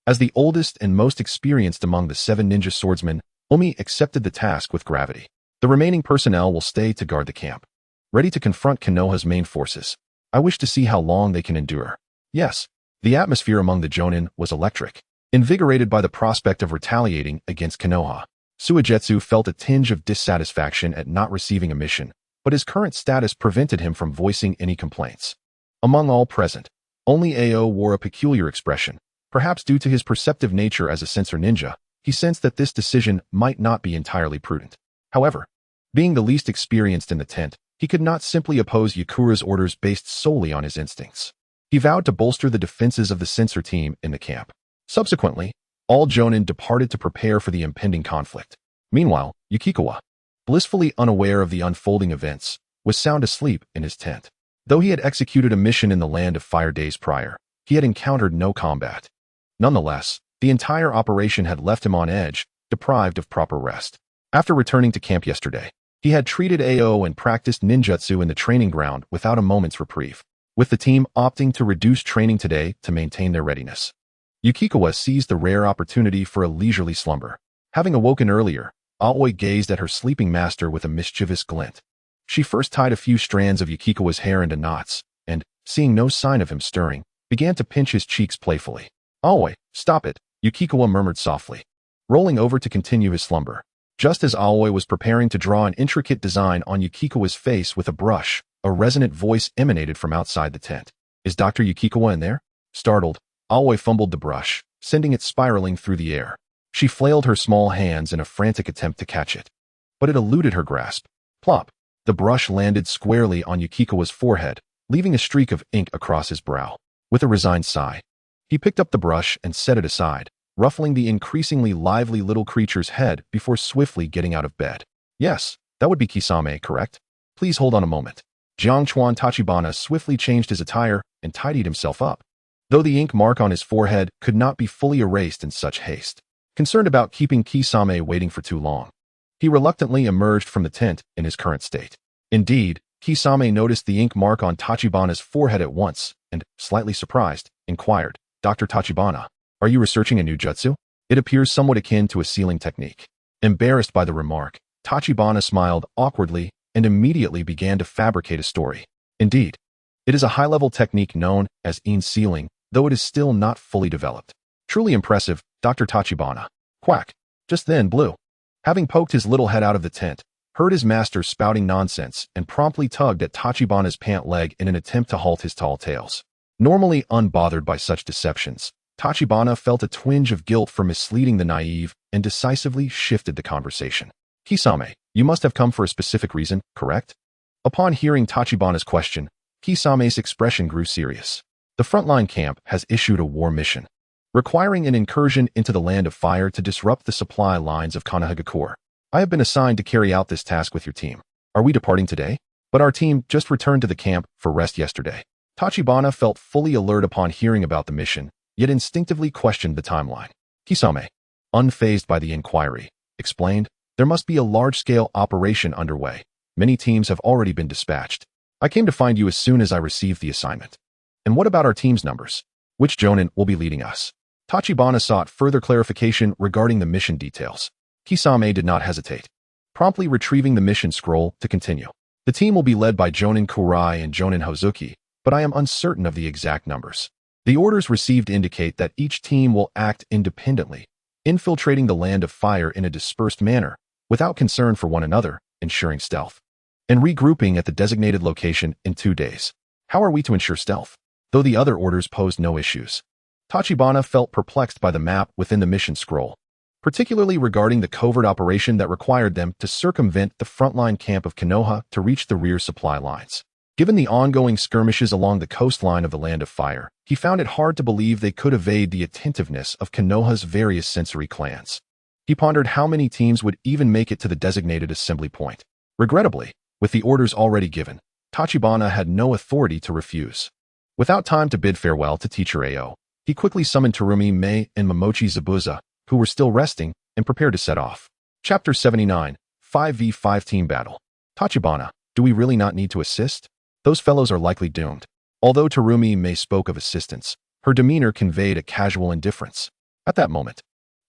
As the oldest and most experienced among the 7 ninja swordsmen, Omi accepted the task with gravity. The remaining personnel will stay to guard the camp, ready to confront Konoha's main forces. I wish to see how long they can endure. Yes, the atmosphere among the Jonin was electric. Invigorated by the prospect of retaliating against Konoha, Suigetsu felt a tinge of dissatisfaction at not receiving a mission, but his current status prevented him from voicing any complaints. Among all present, only Ao wore a peculiar expression. Perhaps due to his perceptive nature as a sensor ninja, he sensed that this decision might not be entirely prudent. However, being the least experienced in the tent, he could not simply oppose Yakura's orders based solely on his instincts. He vowed to bolster the defenses of the sensor team in the camp. Subsequently, all Jonin departed to prepare for the impending conflict. Meanwhile, Yukikawa, blissfully unaware of the unfolding events, was sound asleep in his tent. Though he had executed a mission in the Land of Fire days prior, he had encountered no combat. Nonetheless, the entire operation had left him on edge, deprived of proper rest. After returning to camp yesterday, he had treated Ao and practiced ninjutsu in the training ground without a moment's reprieve, with the team opting to reduce training today to maintain their readiness. Yukikawa seized the rare opportunity for a leisurely slumber. Having awoken earlier, Aoi gazed at her sleeping master with a mischievous glint. She first tied a few strands of Yukikawa's hair into knots, and, seeing no sign of him stirring, began to pinch his cheeks playfully. "Aoi, stop it," Yukikawa murmured softly, rolling over to continue his slumber. Just as Aoi was preparing to draw an intricate design on Yukikawa's face with a brush, a resonant voice emanated from outside the tent. "Is Dr. Yukikawa in there?" Startled, Aoi fumbled the brush, sending it spiraling through the air. She flailed her small hands in a frantic attempt to catch it, but it eluded her grasp. Plop! The brush landed squarely on Yukikawa's forehead, leaving a streak of ink across his brow. With a resigned sigh, he picked up the brush and set it aside, ruffling the increasingly lively little creature's head before swiftly getting out of bed. "Yes, that would be Kisame, correct? Please hold on a moment." Jiangchuan Tachibana swiftly changed his attire and tidied himself up, though the ink mark on his forehead could not be fully erased in such haste. Concerned about keeping Kisame waiting for too long, he reluctantly emerged from the tent in his current state. Indeed, Kisame noticed the ink mark on Tachibana's forehead at once and, slightly surprised, inquired, "Dr. Tachibana, are you researching a new jutsu? It appears somewhat akin to a sealing technique." Embarrassed by the remark, Tachibana smiled awkwardly and immediately began to fabricate a story. "Indeed, it is a high-level technique known as sealing, though it is still not fully developed." "Truly impressive, Dr. Tachibana." Quack! Just then Blue, having poked his little head out of the tent, heard his master spouting nonsense and promptly tugged at Tachibana's pant leg in an attempt to halt his tall tales. Normally unbothered by such deceptions, Tachibana felt a twinge of guilt for misleading the naive and decisively shifted the conversation. "Kisame, you must have come for a specific reason, correct?" Upon hearing Tachibana's question, Kisame's expression grew serious. "The frontline camp has issued a war mission, requiring an incursion into the Land of Fire to disrupt the supply lines of Konohagakure. I have been assigned to carry out this task with your team. Are we departing today?" "But our team just returned to the camp for rest yesterday." Tachibana felt fully alert upon hearing about the mission, yet instinctively questioned the timeline. Kisame, unfazed by the inquiry, explained, "There must be a large-scale operation underway. Many teams have already been dispatched. I came to find you as soon as I received the assignment." "And what about our team's numbers? Which Jonin will be leading us?" Tachibana sought further clarification regarding the mission details. Kisame did not hesitate, promptly retrieving the mission scroll to continue. "The team will be led by Jonin Kurai and Jonin Hozuki, but I am uncertain of the exact numbers. The orders received indicate that each team will act independently, infiltrating the Land of Fire in a dispersed manner, without concern for one another, ensuring stealth, and regrouping at the designated location in 2 days. How are we to ensure stealth?" Though the other orders posed no issues, Tachibana felt perplexed by the map within the mission scroll, particularly regarding the covert operation that required them to circumvent the frontline camp of Konoha to reach the rear supply lines. Given the ongoing skirmishes along the coastline of the Land of Fire, he found it hard to believe they could evade the attentiveness of Konoha's various sensory clans. He pondered how many teams would even make it to the designated assembly point. Regrettably, with the orders already given, Tachibana had no authority to refuse. Without time to bid farewell to Teacher Ao, he quickly summoned Terumi Mei and Momochi Zabuza, who were still resting, and prepared to set off. Chapter 79, 5v5 Team Battle. "Tachibana, do we really not need to assist? Those fellows are likely doomed." Although Terumi Mei spoke of assistance, her demeanor conveyed a casual indifference. At that moment,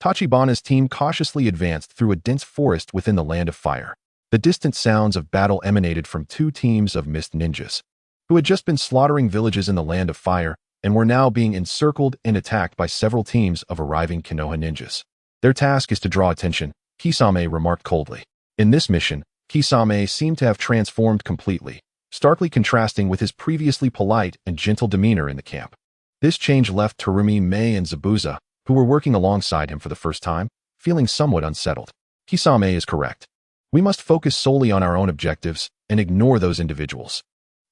Tachibana's team cautiously advanced through a dense forest within the Land of Fire. The distant sounds of battle emanated from two teams of mist ninjas, who had just been slaughtering villages in the Land of Fire and were now being encircled and attacked by several teams of arriving Konoha ninjas. Their task is to draw attention, Kisame remarked coldly. In this mission, Kisame seemed to have transformed completely, starkly contrasting with his previously polite and gentle demeanor in the camp. This change left Terumi, Mei, and Zabuza, who were working alongside him for the first time, feeling somewhat unsettled. Kisame is correct. We must focus solely on our own objectives and ignore those individuals.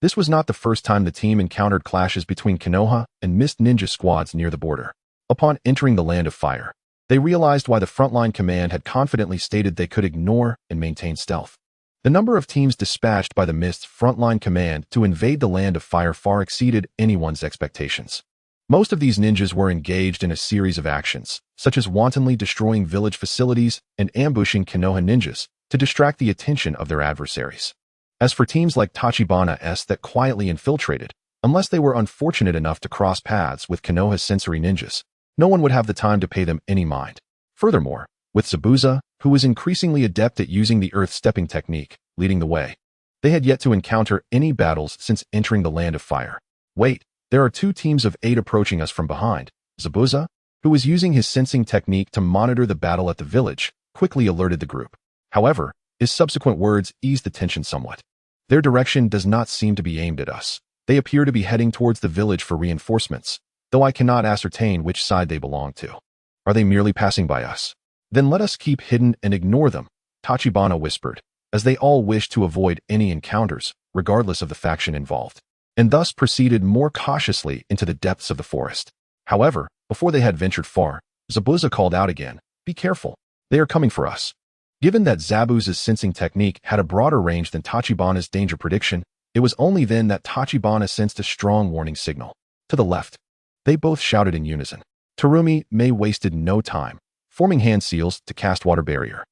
This was not the first time the team encountered clashes between Konoha and Mist Ninja squads near the border. Upon entering the Land of Fire, they realized why the frontline command had confidently stated they could ignore and maintain stealth. The number of teams dispatched by the Mist's frontline command to invade the Land of Fire far exceeded anyone's expectations. Most of these ninjas were engaged in a series of actions, such as wantonly destroying village facilities and ambushing Konoha ninjas to distract the attention of their adversaries. As for teams like Tachibana's that quietly infiltrated, unless they were unfortunate enough to cross paths with Konoha's sensory ninjas, no one would have the time to pay them any mind. Furthermore, with Zabuza, who was increasingly adept at using the earth-stepping technique, leading the way, they had yet to encounter any battles since entering the Land of Fire. Wait, there are two teams of 8 approaching us from behind. Zabuza, who was using his sensing technique to monitor the battle at the village, quickly alerted the group. However, his subsequent words eased the tension somewhat. Their direction does not seem to be aimed at us. They appear to be heading towards the village for reinforcements, though I cannot ascertain which side they belong to. Are they merely passing by us? Then let us keep hidden and ignore them, Tachibana whispered, as they all wished to avoid any encounters, regardless of the faction involved, and thus proceeded more cautiously into the depths of the forest. However, before they had ventured far, Zabuza called out again, "Be careful, they are coming for us." Given that Zabuza's sensing technique had a broader range than Tachibana's danger prediction, it was only then that Tachibana sensed a strong warning signal. To the left, they both shouted in unison. Terumi Mei wasted no time, forming hand seals to cast water barrier,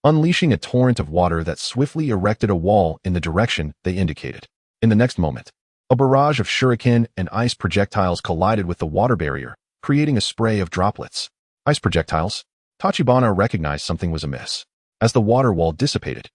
unleashing a torrent of water that swiftly erected a wall in the direction they indicated. In the next moment, a barrage of shuriken and ice projectiles collided with the water barrier, creating a spray of droplets. Ice projectiles? Tachibana recognized something was amiss. As the water wall dissipated,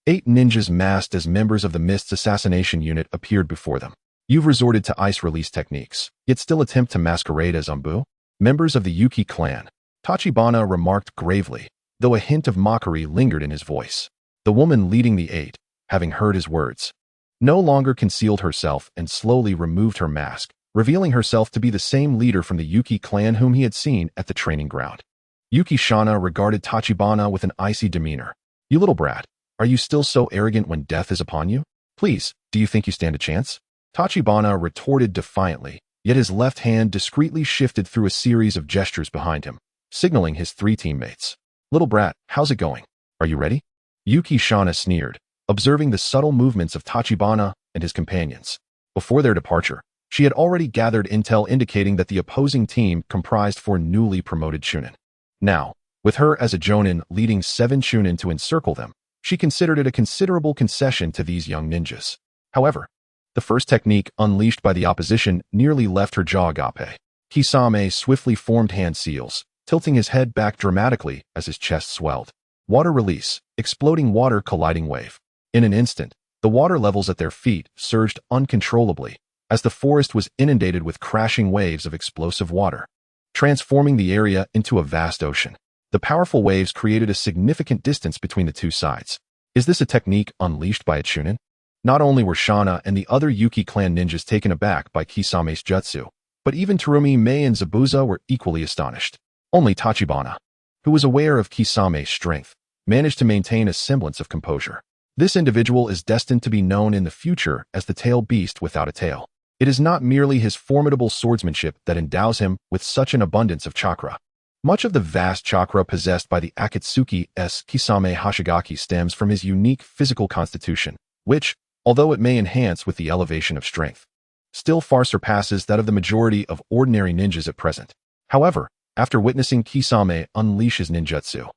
8 ninjas masked as members of the Mist's assassination unit appeared before them. You've resorted to ice release techniques, yet still attempt to masquerade as Umbu? Members of the Yuki clan, Tachibana remarked gravely, though a hint of mockery lingered in his voice. The woman leading the 8, having heard his words, no longer concealed herself and slowly removed her mask, revealing herself to be the same leader from the Yuki clan whom he had seen at the training ground. Yuki-shana regarded Tachibana with an icy demeanor. "You little brat, are you still so arrogant when death is upon you? Please, do you think you stand a chance?" Tachibana retorted defiantly, yet his left hand discreetly shifted through a series of gestures behind him, signaling his 3 teammates. "Little brat, how's it going? Are you ready?" Yuki-shana sneered, observing the subtle movements of Tachibana and his companions. Before their departure, she had already gathered intel indicating that the opposing team comprised 4 newly promoted Chunin. Now, with her as a Jonin leading 7 Chunin to encircle them, she considered it a considerable concession to these young ninjas. However, the first technique unleashed by the opposition nearly left her jaw agape. Kisame swiftly formed hand seals, tilting his head back dramatically as his chest swelled. Water release, exploding water colliding wave. In an instant, the water levels at their feet surged uncontrollably as the forest was inundated with crashing waves of explosive water, transforming the area into a vast ocean. The powerful waves created a significant distance between the two sides. Is this a technique unleashed by a Chunin? Not only were Shana and the other Yuki clan ninjas taken aback by Kisame's jutsu, but even Terumi, Mei, and Zabuza were equally astonished. Only Tachibana, who was aware of Kisame's strength, managed to maintain a semblance of composure. This individual is destined to be known in the future as the tail beast without a tail. It is not merely his formidable swordsmanship that endows him with such an abundance of chakra. Much of the vast chakra possessed by the Akatsuki's Kisame Hashigaki stems from his unique physical constitution, which, although it may enhance with the elevation of strength, still far surpasses that of the majority of ordinary ninjas at present. However, after witnessing Kisame unleash his ninjutsu,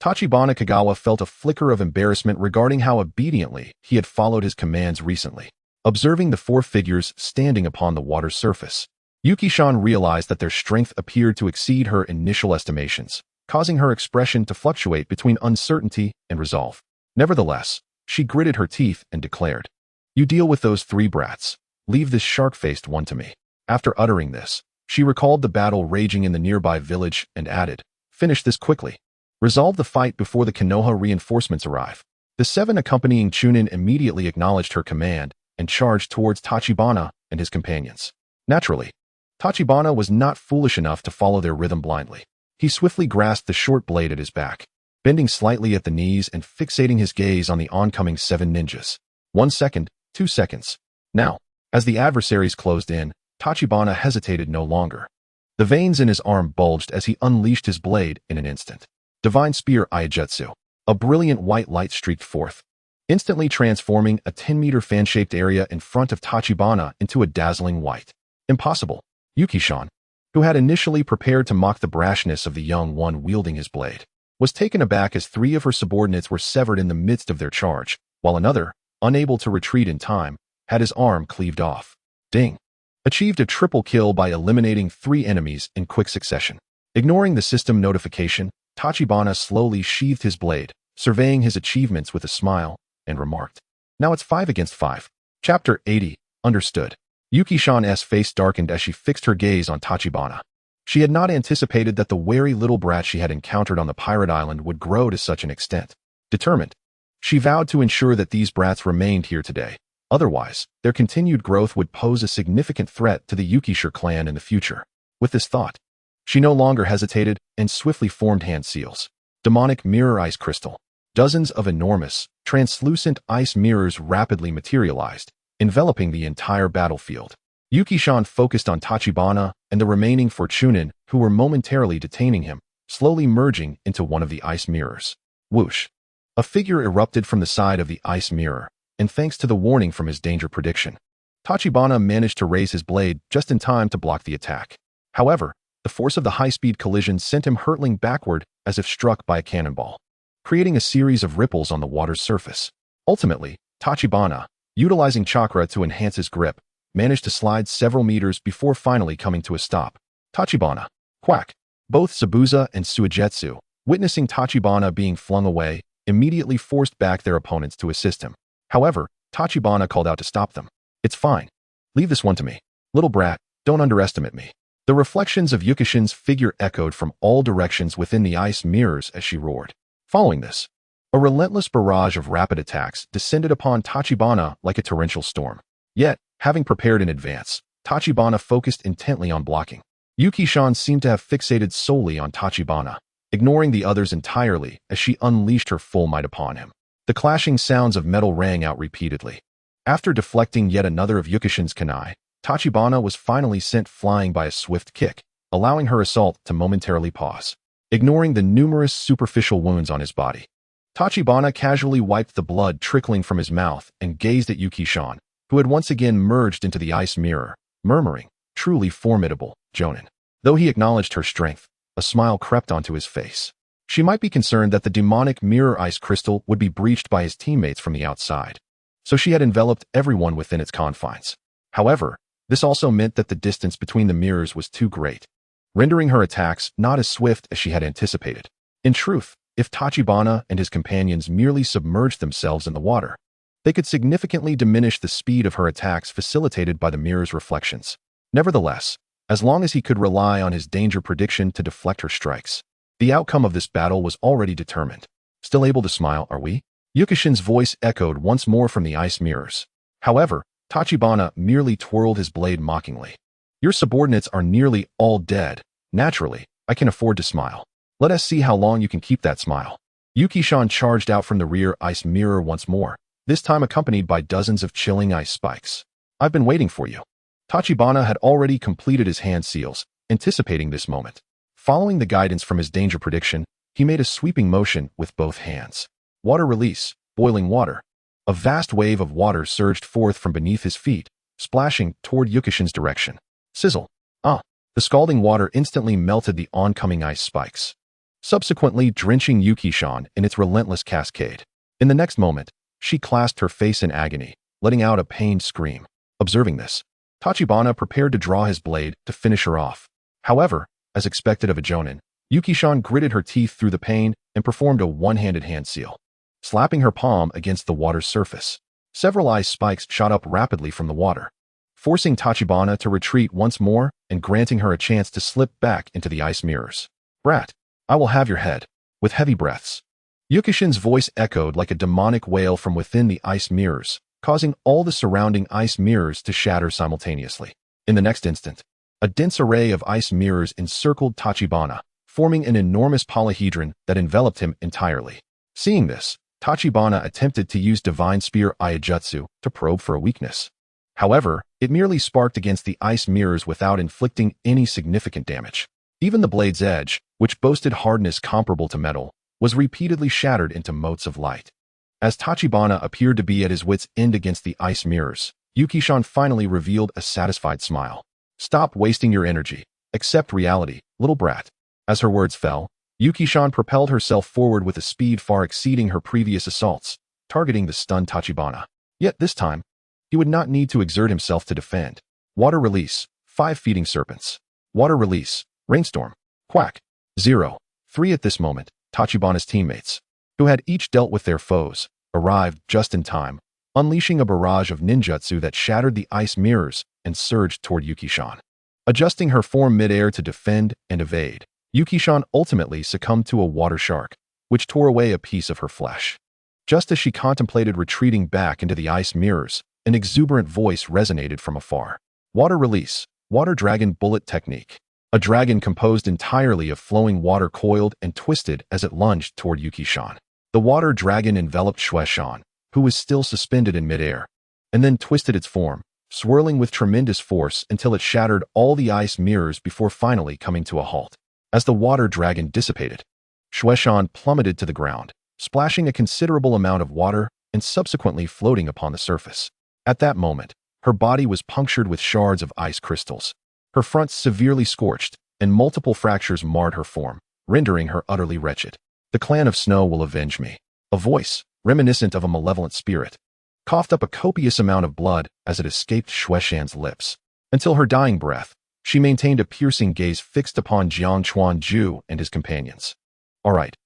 Tachibana Kagawa felt a flicker of embarrassment regarding how obediently he had followed his commands recently. Observing the 4 figures standing upon the water's surface, Yuki-san realized that their strength appeared to exceed her initial estimations, causing her expression to fluctuate between uncertainty and resolve. Nevertheless, she gritted her teeth and declared, "You deal with those 3 brats. Leave this shark-faced one to me." After uttering this, she recalled the battle raging in the nearby village and added, "Finish this quickly. Resolve the fight before the Konoha reinforcements arrive." The 7 accompanying Chunin immediately acknowledged her command and charged towards Tachibana and his companions. Naturally, Tachibana was not foolish enough to follow their rhythm blindly. He swiftly grasped the short blade at his back, bending slightly at the knees and fixating his gaze on the oncoming 7 ninjas. 1 second, 2 seconds. Now, as the adversaries closed in, Tachibana hesitated no longer. The veins in his arm bulged as he unleashed his blade in an instant. Divine Spear Iaijutsu. A brilliant white light streaked forth, instantly transforming a 10-meter fan-shaped area in front of Tachibana into a dazzling white. Impossible. Yuki-san, who had initially prepared to mock the brashness of the young one wielding his blade, was taken aback as 3 of her subordinates were severed in the midst of their charge, while another, unable to retreat in time, had his arm cleaved off. Ding. Achieved a triple kill by eliminating 3 enemies in quick succession. Ignoring the system notification, Tachibana slowly sheathed his blade, surveying his achievements with a smile, and remarked, "Now it's 5 against 5. Chapter 80. Understood. Yuki-san's face darkened as she fixed her gaze on Tachibana. She had not anticipated that the wary little brat she had encountered on the pirate island would grow to such an extent. Determined, she vowed to ensure that these brats remained here today. Otherwise, their continued growth would pose a significant threat to the Yukishire clan in the future. With this thought, she no longer hesitated and swiftly formed hand seals. Demonic mirror ice crystal. Dozens of enormous, translucent ice mirrors rapidly materialized, enveloping the entire battlefield. Yuki-san focused on Tachibana and the remaining Chunin who were momentarily detaining him, slowly merging into one of the ice mirrors. Whoosh! A figure erupted from the side of the ice mirror, and thanks to the warning from his danger prediction, Tachibana managed to raise his blade just in time to block the attack. However, the force of the high-speed collision sent him hurtling backward as if struck by a cannonball, creating a series of ripples on the water's surface. Ultimately, Tachibana, utilizing chakra to enhance his grip, managed to slide several meters before finally coming to a stop. Tachibana. Quack. Both Zabuza and Suigetsu, witnessing Tachibana being flung away, immediately forced back their opponents to assist him. However, Tachibana called out to stop them. "It's fine. Leave this one to me. Little brat, don't underestimate me." The reflections of Yukishin's figure echoed from all directions within the ice mirrors as she roared. Following this, a relentless barrage of rapid attacks descended upon Tachibana like a torrential storm. Yet, having prepared in advance, Tachibana focused intently on blocking. Yuki-san seemed to have fixated solely on Tachibana, ignoring the others entirely as she unleashed her full might upon him. The clashing sounds of metal rang out repeatedly. After deflecting yet another of Yukishin's kunai, Tachibana was finally sent flying by a swift kick, allowing her assault to momentarily pause. Ignoring the numerous superficial wounds on his body, Tachibana casually wiped the blood trickling from his mouth and gazed at Yuki-san, who had once again merged into the ice mirror, murmuring, "Truly formidable, Jonin." Though he acknowledged her strength, a smile crept onto his face. She might be concerned that the demonic mirror ice crystal would be breached by his teammates from the outside, so she had enveloped everyone within its confines. However, this also meant that the distance between the mirrors was too great, rendering her attacks not as swift as she had anticipated. In truth, if Tachibana and his companions merely submerged themselves in the water, they could significantly diminish the speed of her attacks facilitated by the mirror's reflections. Nevertheless, as long as he could rely on his danger prediction to deflect her strikes, the outcome of this battle was already determined. "Still able to smile, are we?" Yukishin's voice echoed once more from the ice mirrors. However, Tachibana merely twirled his blade mockingly. "Your subordinates are nearly all dead. Naturally, I can afford to smile. Let us see how long you can keep that smile." Yuki-san charged out from the rear ice mirror once more, this time accompanied by dozens of chilling ice spikes. "I've been waiting for you." Tachibana had already completed his hand seals, anticipating this moment. Following the guidance from his danger prediction, he made a sweeping motion with both hands. Water release, boiling water. A vast wave of water surged forth from beneath his feet, splashing toward Yukishin's direction. Sizzle. The scalding water instantly melted the oncoming ice spikes, subsequently drenching Yuki-san in its relentless cascade. In the next moment, she clasped her face in agony, letting out a pained scream. Observing this, Tachibana prepared to draw his blade to finish her off. However, as expected of a jonin, Yuki-chan gritted her teeth through the pain and performed a one-handed hand seal, slapping her palm against the water's surface. Several ice spikes shot up rapidly from the water, forcing Tachibana to retreat once more and granting her a chance to slip back into the ice mirrors. "Brat, I will have your head." With heavy breaths, Yuki-chan's voice echoed like a demonic wail from within the ice mirrors, causing all the surrounding ice mirrors to shatter simultaneously. In the next instant, a dense array of ice mirrors encircled Tachibana, forming an enormous polyhedron that enveloped him entirely. Seeing this, Tachibana attempted to use Divine Spear Iajutsu to probe for a weakness. However, it merely sparked against the ice mirrors without inflicting any significant damage. Even the blade's edge, which boasted hardness comparable to metal, was repeatedly shattered into motes of light. As Tachibana appeared to be at his wit's end against the ice mirrors, Yuki-chan finally revealed a satisfied smile. "Stop wasting your energy. Accept reality, little brat." As her words fell, Yuki-chan propelled herself forward with a speed far exceeding her previous assaults, targeting the stunned Tachibana. Yet this time, he would not need to exert himself to defend. Water release, 5 feeding serpents. Water release, rainstorm. Quack. 0. 3 At this moment, Tachibana's teammates, who had each dealt with their foes, arrived just in time, unleashing a barrage of ninjutsu that shattered the ice mirrors and surged toward Yuki-chan. Adjusting her form mid-air to defend and evade, Yuki-chan ultimately succumbed to a water shark, which tore away a piece of her flesh. Just as she contemplated retreating back into the ice mirrors, an exuberant voice resonated from afar. "Water release, water dragon bullet technique." A dragon composed entirely of flowing water coiled and twisted as it lunged toward Yuki-chan. The water dragon enveloped Shueishan, who was still suspended in midair, and then twisted its form, swirling with tremendous force until it shattered all the ice mirrors before finally coming to a halt. As the water dragon dissipated, Shueishan plummeted to the ground, splashing a considerable amount of water and subsequently floating upon the surface. At that moment, her body was punctured with shards of ice crystals. Her front severely scorched, and multiple fractures marred her form, rendering her utterly wretched. "The clan of Snow will avenge me." A voice, reminiscent of a malevolent spirit, coughed up a copious amount of blood as it escaped Shueishan's lips. Until her dying breath, she maintained a piercing gaze fixed upon Jiang Chuanju and his companions. All right,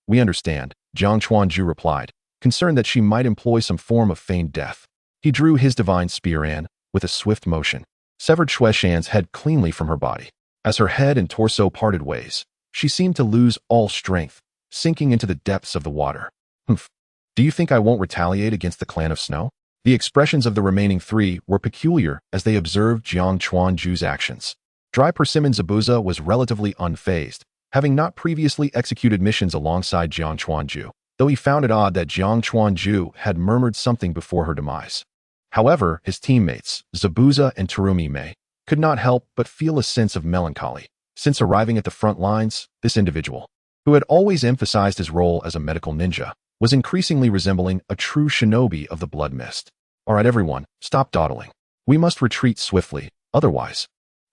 we understand," Jiang Chuanju replied, concerned that she might employ some form of feigned death. He drew his divine spear and, with a swift motion, severed Shueishan's head cleanly from her body. As her head and torso parted ways, she seemed to lose all strength, sinking into the depths of the water. "Humph. Do you think I won't retaliate against the clan of Snow?" The expressions of the remaining 3 were peculiar as they observed Jiang Chuanju's actions. Dry Persimmon Zabuza was relatively unfazed, having not previously executed missions alongside Jiang Chuanju, though he found it odd that Jiang Chuanju had murmured something before her demise. However, his teammates, Zabuza and Terumi-mei, could not help but feel a sense of melancholy. Since arriving at the front lines, this individual, who had always emphasized his role as a medical ninja, was increasingly resembling a true shinobi of the blood mist. "All right, everyone, stop dawdling. We must retreat swiftly, otherwise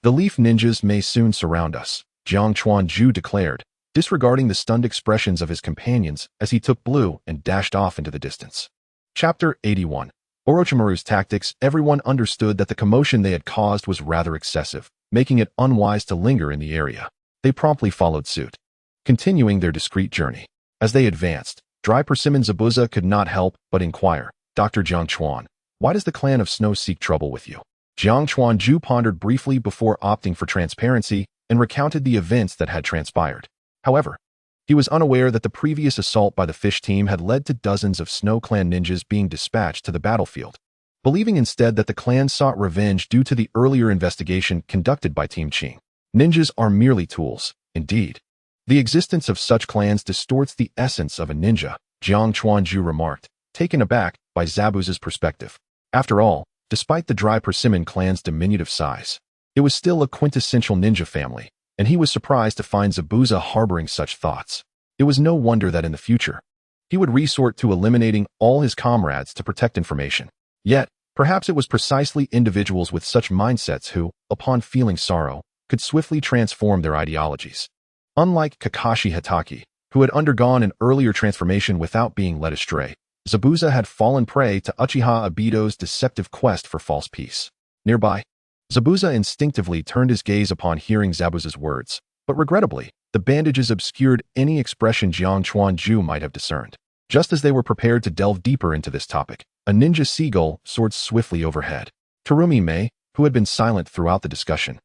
the leaf ninjas may soon surround us," Jiang Chuanju declared, disregarding the stunned expressions of his companions as he took blue and dashed off into the distance. Chapter 81. Orochimaru's tactics. Everyone understood that the commotion they had caused was rather excessive, making it unwise to linger in the area. They promptly followed suit, continuing their discreet journey. As they advanced, Dry Persimmon Zabuza could not help but inquire, "Dr. Jiang Chuan, why does the clan of Snow seek trouble with you?" Jiang Chuanju pondered briefly before opting for transparency and recounted the events that had transpired. However, he was unaware that the previous assault by the fish team had led to dozens of Snow Clan ninjas being dispatched to the battlefield. Believing instead that the clan sought revenge due to the earlier investigation conducted by Team Qing. Ninjas are merely tools, indeed. The existence of such clans distorts the essence of a ninja, Jiang Chuanju remarked, taken aback by Zabuza's perspective. After all, despite the Dry Persimmon clan's diminutive size, it was still a quintessential ninja family, and he was surprised to find Zabuza harboring such thoughts. It was no wonder that in the future, he would resort to eliminating all his comrades to protect information. Yet, perhaps it was precisely individuals with such mindsets who, upon feeling sorrow, could swiftly transform their ideologies. Unlike Kakashi Hatake, who had undergone an earlier transformation without being led astray, Zabuza had fallen prey to Uchiha Obito's deceptive quest for false peace. Nearby, Zabuza instinctively turned his gaze upon hearing Zabuza's words, but regrettably, the bandages obscured any expression Jiang Chuanju might have discerned. Just as they were prepared to delve deeper into this topic, a ninja seagull soared swiftly overhead. Terumi Mei, who had been silent throughout the discussion,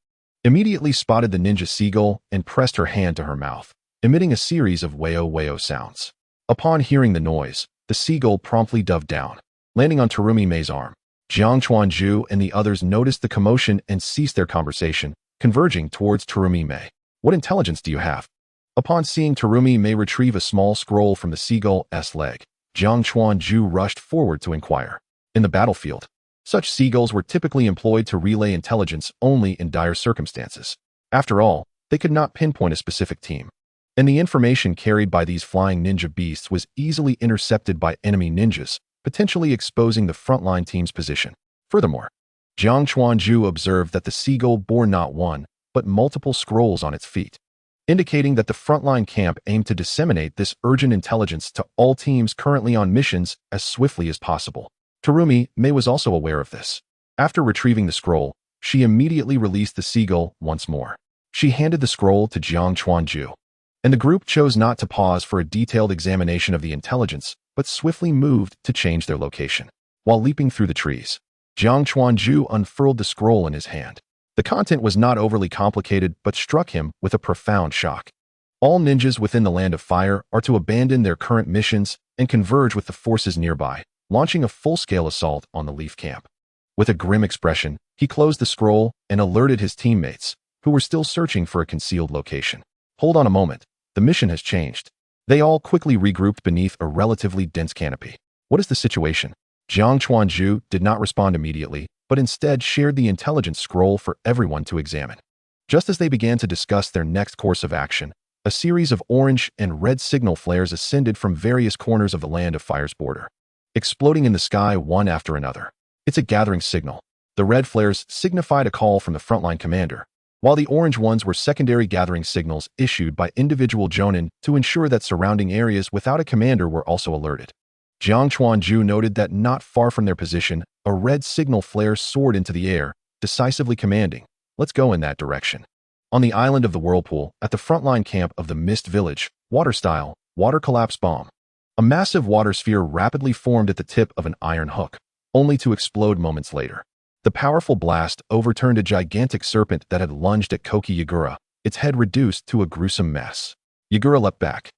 immediately spotted the ninja seagull and pressed her hand to her mouth, emitting a series of weo-weo sounds. Upon hearing the noise, the seagull promptly dove down, landing on Terumi Mei's arm. Jiang Chuanju and the others noticed the commotion and ceased their conversation, converging towards Terumi Mei. What intelligence do you have? Upon seeing Terumi Mei retrieve a small scroll from the seagull's leg, Jiang Chuanju rushed forward to inquire. In the battlefield, such seagulls were typically employed to relay intelligence only in dire circumstances. After all, they could not pinpoint a specific team, and the information carried by these flying ninja beasts was easily intercepted by enemy ninjas, potentially exposing the frontline team's position. Furthermore, Jiang Chuanju observed that the seagull bore not one, but multiple scrolls on its feet, indicating that the frontline camp aimed to disseminate this urgent intelligence to all teams currently on missions as swiftly as possible. Terumi Mei was also aware of this. After retrieving the scroll, she immediately released the seagull once more. She handed the scroll to Jiang Chuanju, and the group chose not to pause for a detailed examination of the intelligence, but swiftly moved to change their location. While leaping through the trees, Jiang Chuanju unfurled the scroll in his hand. The content was not overly complicated, but struck him with a profound shock. All ninjas within the Land of Fire are to abandon their current missions and converge with the forces nearby, launching a full-scale assault on the Leaf Camp. With a grim expression, he closed the scroll and alerted his teammates, who were still searching for a concealed location. Hold on a moment, the mission has changed. They all quickly regrouped beneath a relatively dense canopy. What is the situation? Jiang Chuanju did not respond immediately, but instead shared the intelligence scroll for everyone to examine. Just as they began to discuss their next course of action, a series of orange and red signal flares ascended from various corners of the Land of Fire's border, exploding in the sky one after another. It's a gathering signal. The red flares signified a call from the frontline commander, while the orange ones were secondary gathering signals issued by individual jonin to ensure that surrounding areas without a commander were also alerted. Jiang Chuanju noted that not far from their position, a red signal flare soared into the air, decisively commanding, "Let's go in that direction." On the island of the Whirlpool, at the frontline camp of the Mist Village, water-style, water collapse bomb. A massive water sphere rapidly formed at the tip of an iron hook, only to explode moments later. The powerful blast overturned a gigantic serpent that had lunged at Koki Yagura, its head reduced to a gruesome mess. Yagura leapt back,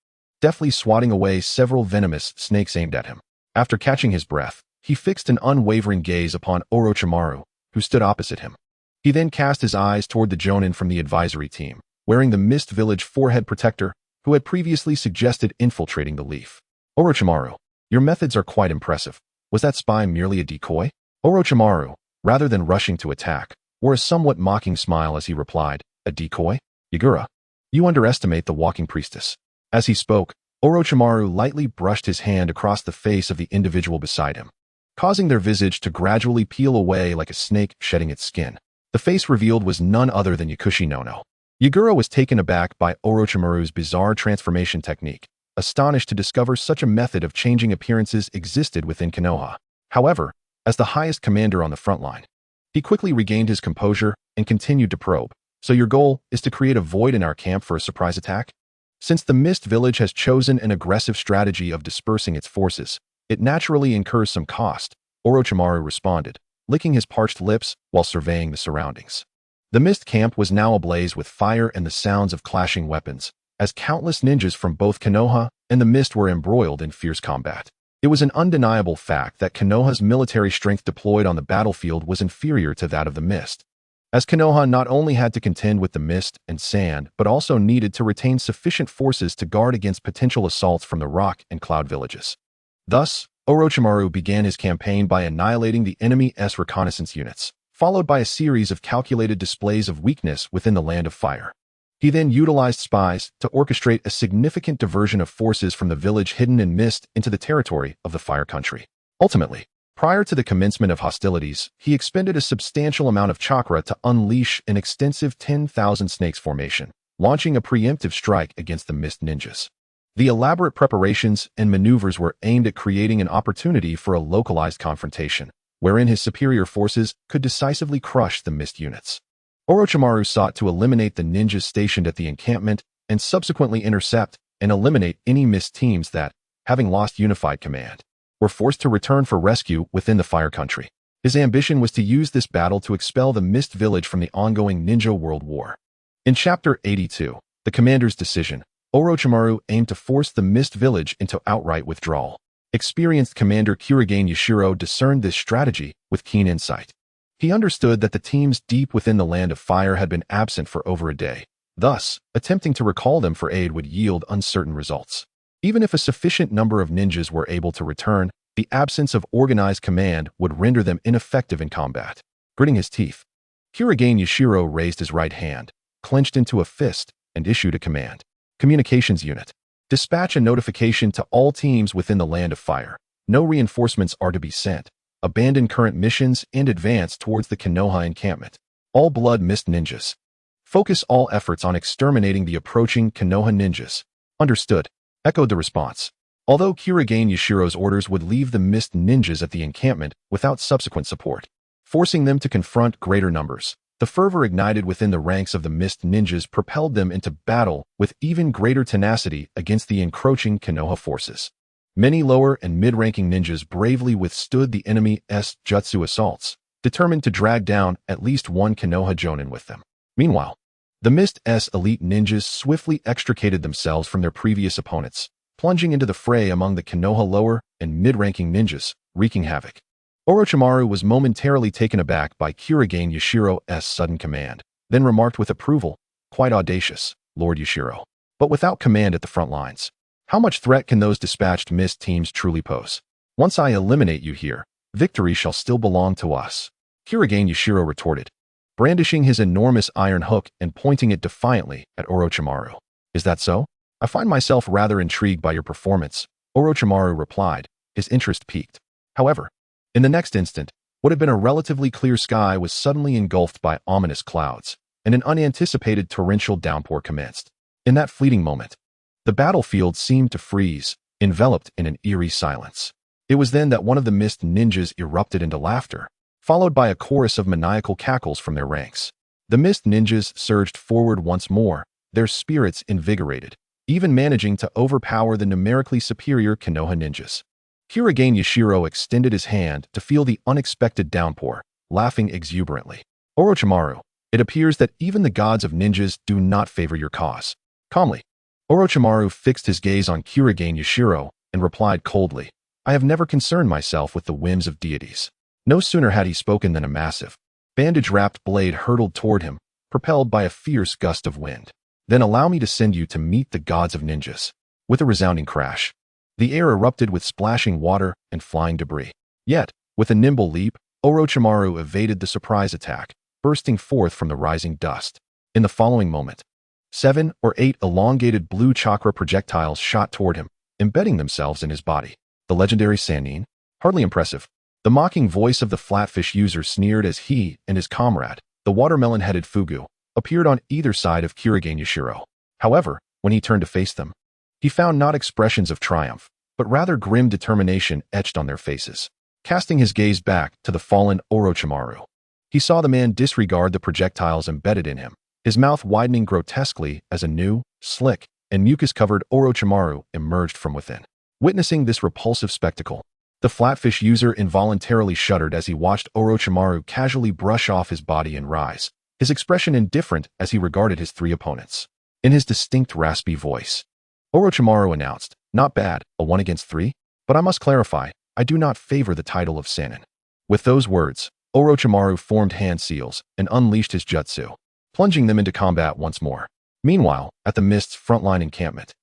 deftly swatting away several venomous snakes aimed at him. After catching his breath, he fixed an unwavering gaze upon Orochimaru, who stood opposite him. He then cast his eyes toward the jonin from the advisory team, wearing the Mist Village forehead protector, who had previously suggested infiltrating the Leaf. Orochimaru, your methods are quite impressive. Was that spy merely a decoy? Orochimaru, rather than rushing to attack, wore a somewhat mocking smile as he replied, a decoy? Yagura, you underestimate the walking priestess. As he spoke, Orochimaru lightly brushed his hand across the face of the individual beside him, causing their visage to gradually peel away like a snake shedding its skin. The face revealed was none other than Yakushi Nono. Yagura was taken aback by Orochimaru's bizarre transformation technique, astonished to discover such a method of changing appearances existed within Konoha. However, as the highest commander on the front line, he quickly regained his composure and continued to probe. So your goal is to create a void in our camp for a surprise attack? Since the Mist Village has chosen an aggressive strategy of dispersing its forces, it naturally incurs some cost, Orochimaru responded, licking his parched lips while surveying the surroundings. The Mist Camp was now ablaze with fire and the sounds of clashing weapons, as countless ninjas from both Konoha and the Mist were embroiled in fierce combat. It was an undeniable fact that Konoha's military strength deployed on the battlefield was inferior to that of the Mist, as Konoha not only had to contend with the mist and sand, but also needed to retain sufficient forces to guard against potential assaults from the rock and cloud villages. Thus, Orochimaru began his campaign by annihilating the enemy's reconnaissance units, followed by a series of calculated displays of weakness within the Land of Fire. He then utilized spies to orchestrate a significant diversion of forces from the village hidden in mist into the territory of the Fire Country. Ultimately, prior to the commencement of hostilities, he expended a substantial amount of chakra to unleash an extensive 10,000 snakes formation, launching a preemptive strike against the Mist Ninjas. The elaborate preparations and maneuvers were aimed at creating an opportunity for a localized confrontation, wherein his superior forces could decisively crush the mist units. Orochimaru sought to eliminate the ninjas stationed at the encampment and subsequently intercept and eliminate any mist teams that, having lost unified command, were forced to return for rescue within the Fire Country. His ambition was to use this battle to expel the Mist Village from the ongoing Ninja World War. In Chapter 82, The Commander's Decision, Orochimaru aimed to force the Mist Village into outright withdrawal. Experienced Commander Kurigane Yashiro discerned this strategy with keen insight. He understood that the teams deep within the Land of Fire had been absent for over a day. Thus, attempting to recall them for aid would yield uncertain results. Even if a sufficient number of ninjas were able to return, the absence of organized command would render them ineffective in combat. Gritting his teeth, Kurigane Yashiro raised his right hand, clenched into a fist, and issued a command. Communications Unit. Dispatch a notification to all teams within the Land of Fire. No reinforcements are to be sent. Abandon current missions and advance towards the Konoha encampment. All Blood Mist Ninjas. Focus all efforts on exterminating the approaching Konoha ninjas. Understood, echoed the response. Although Kurigane Yashiro's orders would leave the Mist Ninjas at the encampment without subsequent support, forcing them to confront greater numbers, the fervor ignited within the ranks of the Mist Ninjas propelled them into battle with even greater tenacity against the encroaching Konoha forces. Many lower and mid-ranking ninjas bravely withstood the enemy's jutsu assaults, determined to drag down at least one Konoha Jonin with them. Meanwhile, the Mist's elite ninjas swiftly extricated themselves from their previous opponents, plunging into the fray among the Konoha lower and mid-ranking ninjas, wreaking havoc. Orochimaru was momentarily taken aback by Kurigane Yashiro's sudden command, then remarked with approval, "Quite audacious, Lord Yashiro. But without command at the front lines, how much threat can those dispatched mist teams truly pose? Once I eliminate you here, victory shall still belong to us," Kurigane Yashiro retorted, brandishing his enormous iron hook and pointing it defiantly at Orochimaru. "Is that so? I find myself rather intrigued by your performance," Orochimaru replied, his interest piqued. However, in the next instant, what had been a relatively clear sky was suddenly engulfed by ominous clouds, and an unanticipated torrential downpour commenced. In that fleeting moment, the battlefield seemed to freeze, enveloped in an eerie silence. It was then that one of the Mist Ninjas erupted into laughter, followed by a chorus of maniacal cackles from their ranks. The Mist Ninjas surged forward once more, their spirits invigorated, even managing to overpower the numerically superior Konoha ninjas. Kurigane Yashiro extended his hand to feel the unexpected downpour, laughing exuberantly. "Orochimaru, it appears that even the gods of ninjas do not favor your cause." Calmly, Orochimaru fixed his gaze on Kurigane Yashiro and replied coldly, "I have never concerned myself with the whims of deities." No sooner had he spoken than a massive, bandage-wrapped blade hurtled toward him, propelled by a fierce gust of wind. "Then allow me to send you to meet the gods of ninjas." With a resounding crash, the air erupted with splashing water and flying debris. Yet, with a nimble leap, Orochimaru evaded the surprise attack, bursting forth from the rising dust. In the following moment, 7 or 8 elongated blue chakra projectiles shot toward him, embedding themselves in his body. The legendary Sannin? Hardly impressive. The mocking voice of the flatfish user sneered as he and his comrade, the watermelon-headed Fugu, appeared on either side of Kurigane Yashiro. However, when he turned to face them, he found not expressions of triumph, but rather grim determination etched on their faces. Casting his gaze back to the fallen Orochimaru, he saw the man disregard the projectiles embedded in him, his mouth widening grotesquely as a new, slick, and mucus-covered Orochimaru emerged from within. Witnessing this repulsive spectacle, the flatfish user involuntarily shuddered as he watched Orochimaru casually brush off his body and rise, his expression indifferent as he regarded his 3 opponents. In his distinct raspy voice, Orochimaru announced, "Not bad, a 1 against 3, but I must clarify, I do not favor the title of Sannin." With those words, Orochimaru formed hand seals and unleashed his jutsu, plunging them into combat once more. Meanwhile, at the Mist's frontline encampment,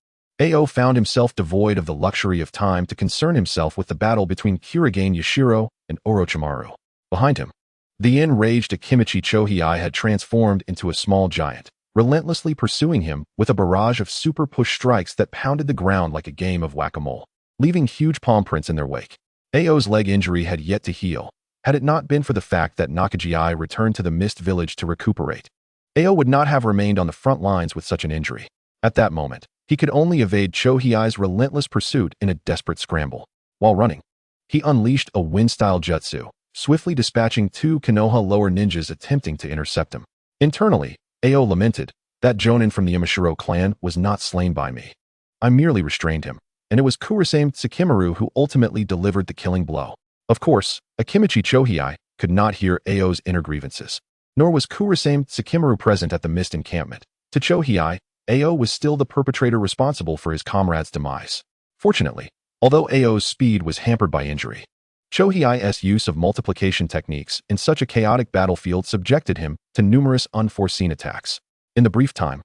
Ao found himself devoid of the luxury of time to concern himself with the battle between Kurigane Yashiro and Orochimaru. Behind him, the enraged Akimichi Chohei had transformed into a small giant, relentlessly pursuing him with a barrage of super push strikes that pounded the ground like a game of whack-a-mole, leaving huge palm prints in their wake. Ao's leg injury had yet to heal, had it not been for the fact that Nakajii returned to the Mist Village to recuperate. Ao would not have remained on the front lines with such an injury. At that moment, he could only evade Chohei's relentless pursuit in a desperate scramble. While running, he unleashed a wind-style jutsu, swiftly dispatching 2 Konoha lower ninjas attempting to intercept him. Internally, Ao lamented, "That jonin from the Yamashiro clan was not slain by me. I merely restrained him, and it was Kurasame Tsukimaru who ultimately delivered the killing blow." Of course, Akimichi Chohei could not hear Ao's inner grievances, nor was Kurasame Tsukimaru present at the mist encampment. To Chohei, Ao was still the perpetrator responsible for his comrade's demise. Fortunately, although Ao's speed was hampered by injury, Chohei's use of multiplication techniques in such a chaotic battlefield subjected him to numerous unforeseen attacks. In the brief time,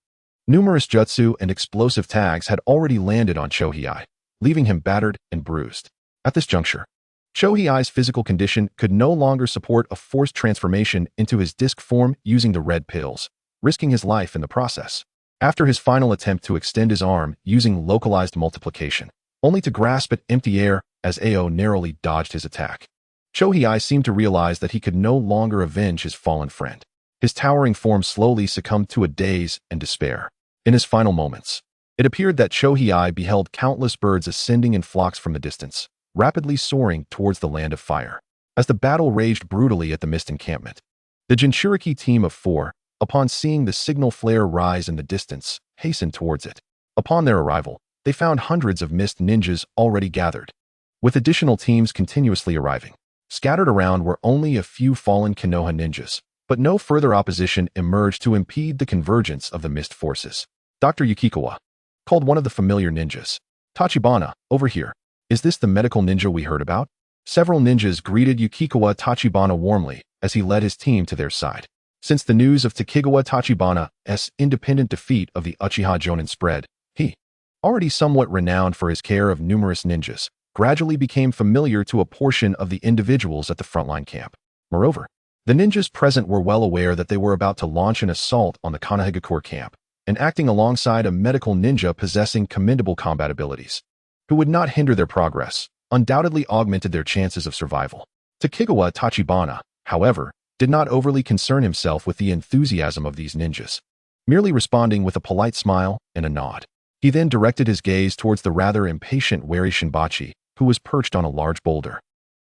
numerous jutsu and explosive tags had already landed on Chohei, leaving him battered and bruised. At this juncture, Chohei's physical condition could no longer support a forced transformation into his disc form using the red pills, risking his life in the process. After his final attempt to extend his arm using localized multiplication, only to grasp at empty air as Ao narrowly dodged his attack, Chohei seemed to realize that he could no longer avenge his fallen friend. His towering form slowly succumbed to a daze and despair. In his final moments, it appeared that Chohei beheld countless birds ascending in flocks from the distance, rapidly soaring towards the land of fire. As the battle raged brutally at the mist encampment, the Jinchuriki team of 4, upon seeing the signal flare rise in the distance, hastened towards it. Upon their arrival, they found hundreds of mist ninjas already gathered, with additional teams continuously arriving. Scattered around were only a few fallen Konoha ninjas, but no further opposition emerged to impede the convergence of the mist forces. Dr. Yukikawa called one of the familiar ninjas. "Tachibana, over here. Is this the medical ninja we heard about?" Several ninjas greeted Yukikawa Tachibana warmly as he led his team to their side. Since the news of Takigawa Tachibana's independent defeat of the Uchiha Jonin spread, he, already somewhat renowned for his care of numerous ninjas, gradually became familiar to a portion of the individuals at the frontline camp. Moreover, the ninjas present were well aware that they were about to launch an assault on the Konohagakure camp, and acting alongside a medical ninja possessing commendable combat abilities, who would not hinder their progress, undoubtedly augmented their chances of survival. Takigawa Tachibana, however, did not overly concern himself with the enthusiasm of these ninjas, merely responding with a polite smile and a nod. He then directed his gaze towards the rather impatient wary Shinbachi, who was perched on a large boulder,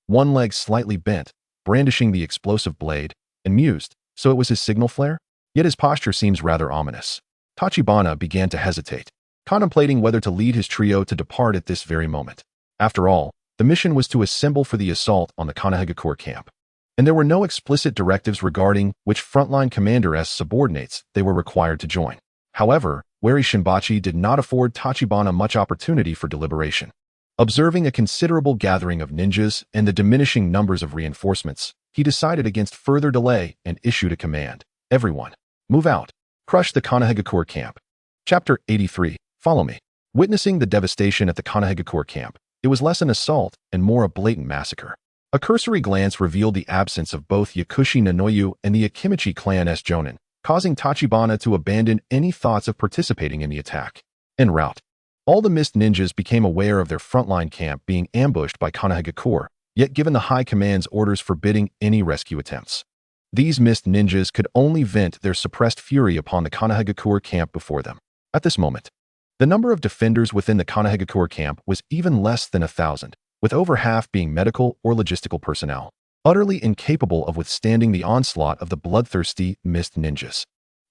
one leg slightly bent, brandishing the explosive blade, and mused, "So it was his signal flare? Yet his posture seems rather ominous." Tachibana began to hesitate, contemplating whether to lead his trio to depart at this very moment. After all, the mission was to assemble for the assault on the Konohagakure camp, and there were no explicit directives regarding which frontline commander's subordinates they were required to join. However, wary Shinbachi did not afford Tachibana much opportunity for deliberation. Observing a considerable gathering of ninjas and the diminishing numbers of reinforcements, he decided against further delay and issued a command. "Everyone, move out. Crush the Konohagakure camp." Chapter 83. Follow me. Witnessing the devastation at the Konohagakure camp, it was less an assault and more a blatant massacre. A cursory glance revealed the absence of both Yakushi Nanoyu and the Akimichi clan's jonin, causing Tachibana to abandon any thoughts of participating in the attack. En route, all the mist ninjas became aware of their frontline camp being ambushed by Konohagakure, yet given the High Command's orders forbidding any rescue attempts. These mist ninjas could only vent their suppressed fury upon the Konohagakure camp before them. At this moment, the number of defenders within the Konohagakure camp was even less than 1,000, with over half being medical or logistical personnel, utterly incapable of withstanding the onslaught of the bloodthirsty mist ninjas.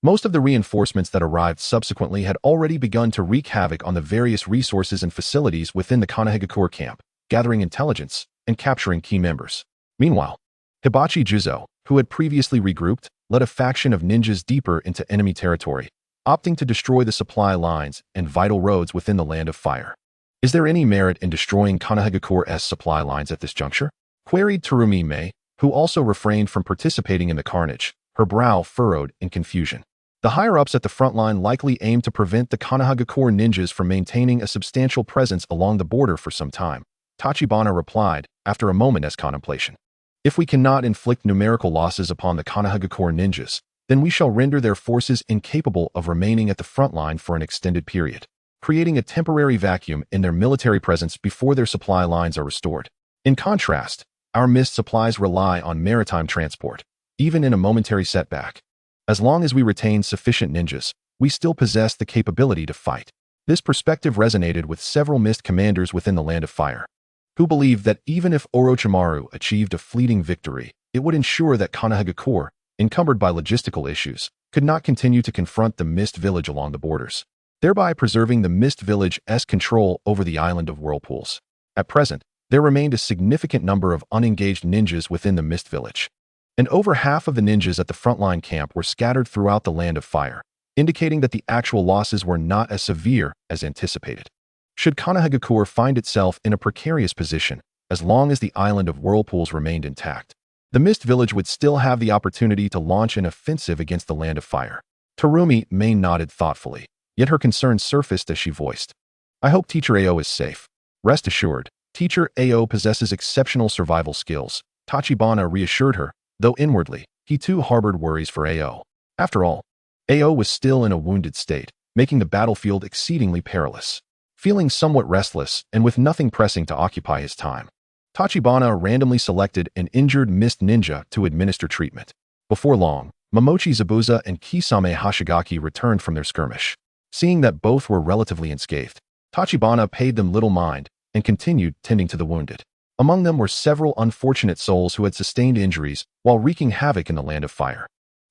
Most of the reinforcements that arrived subsequently had already begun to wreak havoc on the various resources and facilities within the Konohagakure camp, gathering intelligence and capturing key members. Meanwhile, Hibachi Juzo, who had previously regrouped, led a faction of ninjas deeper into enemy territory, opting to destroy the supply lines and vital roads within the Land of Fire. "Is there any merit in destroying Konohagakure's supply lines at this juncture?" queried Terumi Mei, who also refrained from participating in the carnage, her brow furrowed in confusion. The higher-ups at the front line likely aimed to prevent the Konohagakure ninjas from maintaining a substantial presence along the border for some time, Tachibana replied, after a moment's contemplation. "If we cannot inflict numerical losses upon the Konohagakure ninjas, then we shall render their forces incapable of remaining at the front line for an extended period, creating a temporary vacuum in their military presence before their supply lines are restored. In contrast, our mist supplies rely on maritime transport, even in a momentary setback. As long as we retain sufficient ninjas, we still possess the capability to fight." This perspective resonated with several mist commanders within the Land of Fire. who believed that even if Orochimaru achieved a fleeting victory, it would ensure that Konoha Corps, encumbered by logistical issues, could not continue to confront the Mist Village along the borders, thereby preserving the Mist Village's control over the island of Whirlpools. At present, there remained a significant number of unengaged ninjas within the Mist Village, and over half of the ninjas at the frontline camp were scattered throughout the Land of Fire, indicating that the actual losses were not as severe as anticipated. Should Konoha find itself in a precarious position, as long as the island of Whirlpools remained intact, the Mist Village would still have the opportunity to launch an offensive against the Land of Fire. Terumi May nodded thoughtfully, yet her concern surfaced as she voiced, "I hope Teacher Ao is safe." Rest assured, Teacher Ao possesses exceptional survival skills, Tachibana reassured her, though inwardly, he too harbored worries for Ao. After all, Ao was still in a wounded state, making the battlefield exceedingly perilous. Feeling somewhat restless and with nothing pressing to occupy his time, Tachibana randomly selected an injured Mist Ninja to administer treatment. Before long, Momochi Zabuza and Kisame Hashigaki returned from their skirmish. Seeing that both were relatively unscathed, Tachibana paid them little mind and continued tending to the wounded. Among them were several unfortunate souls who had sustained injuries while wreaking havoc in the Land of Fire,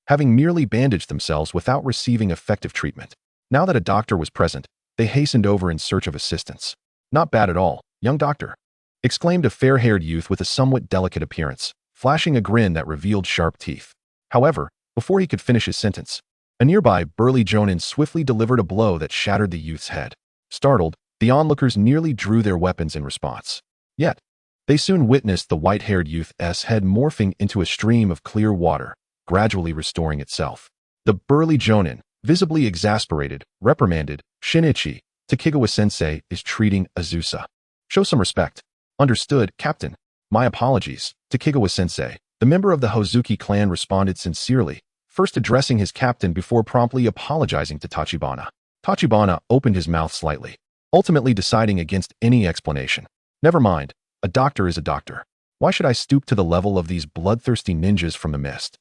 having merely bandaged themselves without receiving effective treatment. Now that a doctor was present, they hastened over in search of assistance. "Not bad at all, young doctor," exclaimed a fair-haired youth with a somewhat delicate appearance, flashing a grin that revealed sharp teeth. However, before he could finish his sentence, a nearby burly jonin swiftly delivered a blow that shattered the youth's head. Startled, the onlookers nearly drew their weapons in response. Yet, they soon witnessed the white-haired youth's head morphing into a stream of clear water, gradually restoring itself. The burly jonin, visibly exasperated, reprimanded, "Shinichi, Takigawa-sensei is treating Azusa. Show some respect." "Understood, Captain. My apologies, Takigawa-sensei." The member of the Hozuki clan responded sincerely, first addressing his captain before promptly apologizing to Tachibana. Tachibana opened his mouth slightly, ultimately deciding against any explanation. "Never mind, a doctor is a doctor. Why should I stoop to the level of these bloodthirsty ninjas from the mist?"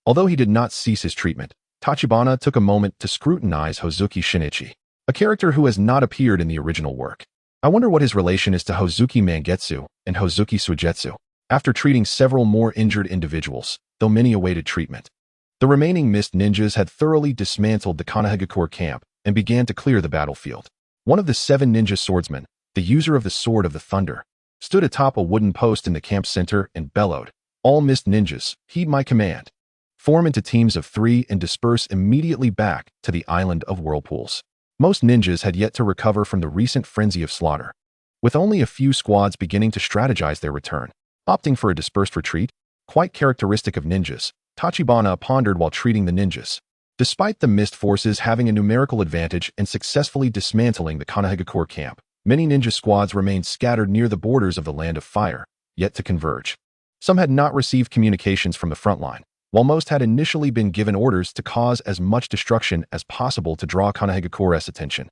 Although he did not cease his treatment, Tachibana took a moment to scrutinize Hozuki Shinichi, a character who has not appeared in the original work. "I wonder what his relation is to Hozuki Mangetsu and Hozuki Suigetsu." After treating several more injured individuals, though many awaited treatment, the remaining Mist Ninjas had thoroughly dismantled the Konoha camp and began to clear the battlefield. One of the 7 ninja swordsmen, the user of the Sword of the Thunder, stood atop a wooden post in the camp center and bellowed, "All Mist Ninjas, heed my command. Form into teams of 3 and disperse immediately back to the island of Whirlpools." Most ninjas had yet to recover from the recent frenzy of slaughter, with only a few squads beginning to strategize their return, opting for a dispersed retreat, quite characteristic of ninjas. Tachibana pondered while treating the ninjas. Despite the Mist forces having a numerical advantage and successfully dismantling the Konoha camp, many ninja squads remained scattered near the borders of the Land of Fire, yet to converge. Some had not received communications from the front line, while most had initially been given orders to cause as much destruction as possible to draw Konoha attention,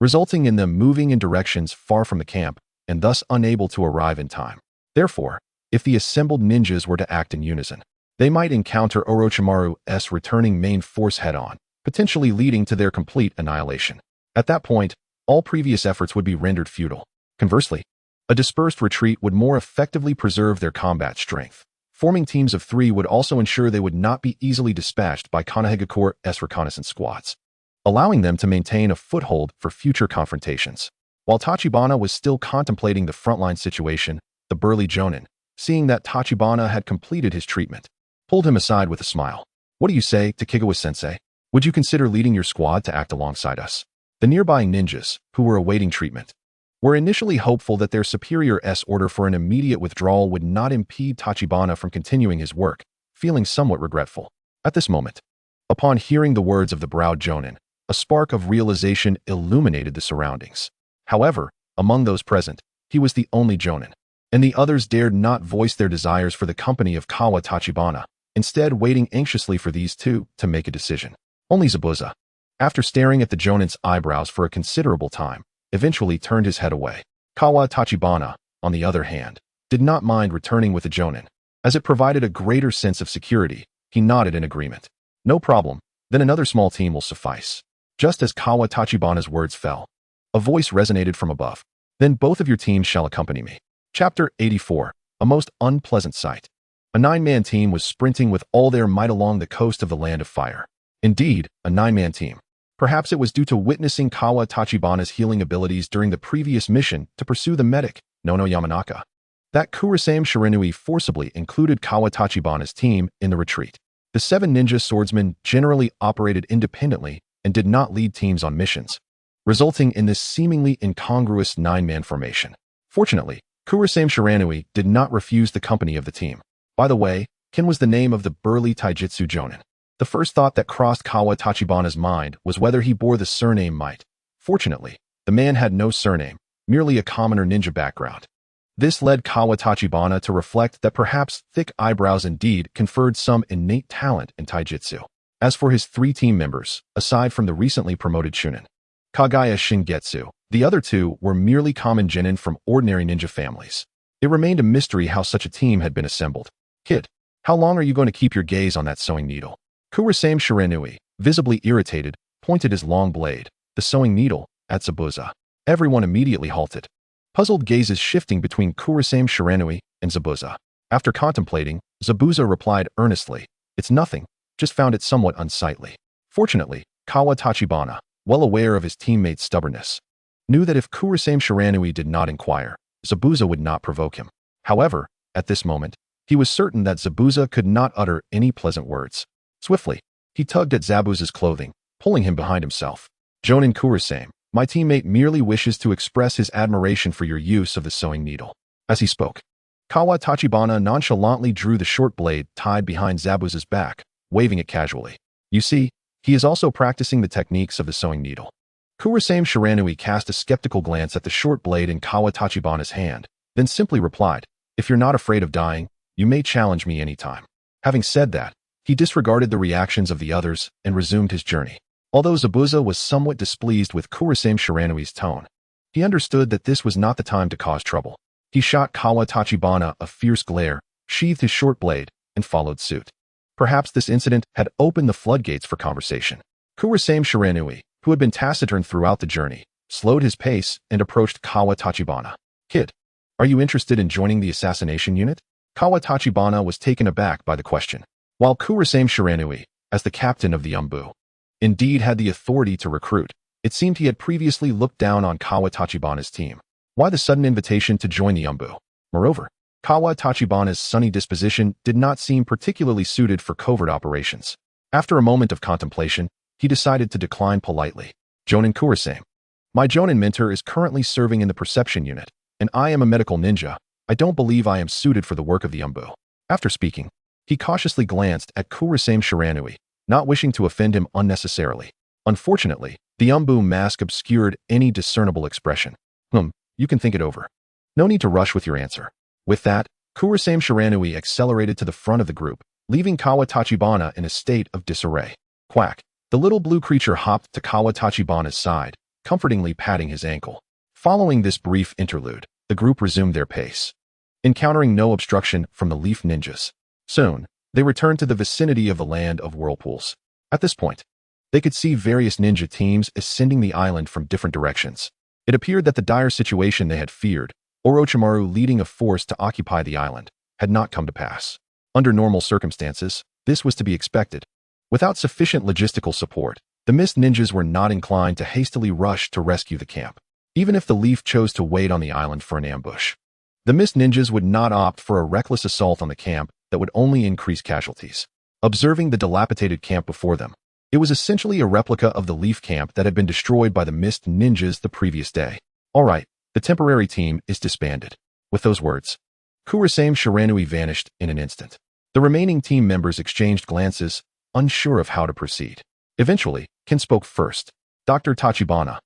resulting in them moving in directions far from the camp and thus unable to arrive in time. Therefore, if the assembled ninjas were to act in unison, they might encounter Orochimaru's returning main force head-on, potentially leading to their complete annihilation. At that point, all previous efforts would be rendered futile. Conversely, a dispersed retreat would more effectively preserve their combat strength. Forming teams of 3 would also ensure they would not be easily dispatched by Konoha reconnaissance squads, allowing them to maintain a foothold for future confrontations. While Tachibana was still contemplating the frontline situation, the burly jonin, seeing that Tachibana had completed his treatment, pulled him aside with a smile. "What do you say, Takigawa-sensei? Would you consider leading your squad to act alongside us?" The nearby ninjas, who were awaiting treatment, were initially hopeful that their superior's order for an immediate withdrawal would not impede Tachibana from continuing his work, feeling somewhat regretful. At this moment, upon hearing the words of the browed jonin, a spark of realization illuminated the surroundings. However, among those present, he was the only jonin, and the others dared not voice their desires for the company of Kawa Tachibana, instead waiting anxiously for these two to make a decision. Only Zabuza, after staring at the jonin's eyebrows for a considerable time, eventually turned his head away. Kawa Tachibana, on the other hand, did not mind returning with the jonin, as it provided a greater sense of security. He nodded in agreement. "No problem, then another small team will suffice." Just as Kawa Tachibana's words fell, a voice resonated from above. "Then both of your teams shall accompany me." Chapter 84. A most unpleasant sight. A 9-man team was sprinting with all their might along the coast of the Land of Fire. Indeed, a 9-man team. Perhaps it was due to witnessing Kawa Tachibana's healing abilities during the previous mission to pursue the medic, Nono Yamanaka, that Kurasame Shiranui forcibly included Kawa Tachibana's team in the retreat. The 7 ninja swordsmen generally operated independently and did not lead teams on missions, resulting in this seemingly incongruous 9-man formation. Fortunately, Kurasame Shiranui did not refuse the company of the team. By the way, Ken was the name of the burly taijutsu jonin. The first thought that crossed Kawa Tachibana's mind was whether he bore the surname Might. Fortunately, the man had no surname, merely a commoner ninja background. This led Kawa Tachibana to reflect that perhaps thick eyebrows indeed conferred some innate talent in taijutsu. As for his 3 team members, aside from the recently promoted Shunin, Kagaya Shingetsu, the other 2 were merely common genin from ordinary ninja families. It remained a mystery how such a team had been assembled. Kid, how long are you going to keep your gaze on that sewing needle? Kurasame Shiranui, visibly irritated, pointed his long blade, the sewing needle, at Zabuza. Everyone immediately halted, puzzled gazes shifting between Kurasame Shiranui and Zabuza. After contemplating, Zabuza replied earnestly, "It's nothing, just found it somewhat unsightly." Fortunately, Kawa Tachibana, well aware of his teammate's stubbornness, knew that if Kurasame Shiranui did not inquire, Zabuza would not provoke him. However, at this moment, he was certain that Zabuza could not utter any pleasant words. Swiftly, he tugged at Zabuza's clothing, pulling him behind himself. "Jonin Kurasame, my teammate merely wishes to express his admiration for your use of the sewing needle." As he spoke, Kawa Tachibana nonchalantly drew the short blade tied behind Zabuza's back, waving it casually. "You see, he is also practicing the techniques of the sewing needle." Kurasame Shiranui cast a skeptical glance at the short blade in Kawa Tachibana's hand, then simply replied, "If you're not afraid of dying, you may challenge me anytime." Having said that, he disregarded the reactions of the others and resumed his journey. Although Zabuza was somewhat displeased with Kurasame Shiranui's tone, he understood that this was not the time to cause trouble. He shot Kawa Tachibana a fierce glare, sheathed his short blade, and followed suit. Perhaps this incident had opened the floodgates for conversation. Kurasame Shiranui, who had been taciturn throughout the journey, slowed his pace and approached Kawa Tachibana. "Kid, are you interested in joining the assassination unit?" Kawa Tachibana was taken aback by the question. While Kurasame Shiranui, as the captain of the Umbu, indeed had the authority to recruit, it seemed he had previously looked down on Kawa Tachibana's team. Why the sudden invitation to join the Umbu? Moreover, Kawa Tachibana's sunny disposition did not seem particularly suited for covert operations. After a moment of contemplation, he decided to decline politely. "Jonin Kurasame, my Jonin mentor is currently serving in the perception unit, and I am a medical ninja. I don't believe I am suited for the work of the Umbu." After speaking, he cautiously glanced at Kurasame Shiranui, not wishing to offend him unnecessarily. Unfortunately, the Umbu mask obscured any discernible expression. You can think it over. No need to rush with your answer." With that, Kurasame Shiranui accelerated to the front of the group, leaving Kawa Tachibana in a state of disarray. Quack. The little blue creature hopped to Kawa Tachibana's side, comfortingly patting his ankle. Following this brief interlude, the group resumed their pace, encountering no obstruction from the Leaf Ninjas. Soon, they returned to the vicinity of the Land of Whirlpools. At this point, they could see various ninja teams ascending the island from different directions. It appeared that the dire situation they had feared, Orochimaru leading a force to occupy the island, had not come to pass. Under normal circumstances, this was to be expected. Without sufficient logistical support, the Mist Ninjas were not inclined to hastily rush to rescue the camp, even if the Leaf chose to wait on the island for an ambush. The Mist Ninjas would not opt for a reckless assault on the camp that would only increase casualties. Observing the dilapidated camp before them, it was essentially a replica of the Leaf camp that had been destroyed by the Mist Ninjas the previous day. "All right, the temporary team is disbanded." With those words, Kurasame Shiranui vanished in an instant. The remaining team members exchanged glances, unsure of how to proceed. Eventually, Ken spoke first. "Dr. Tachibana,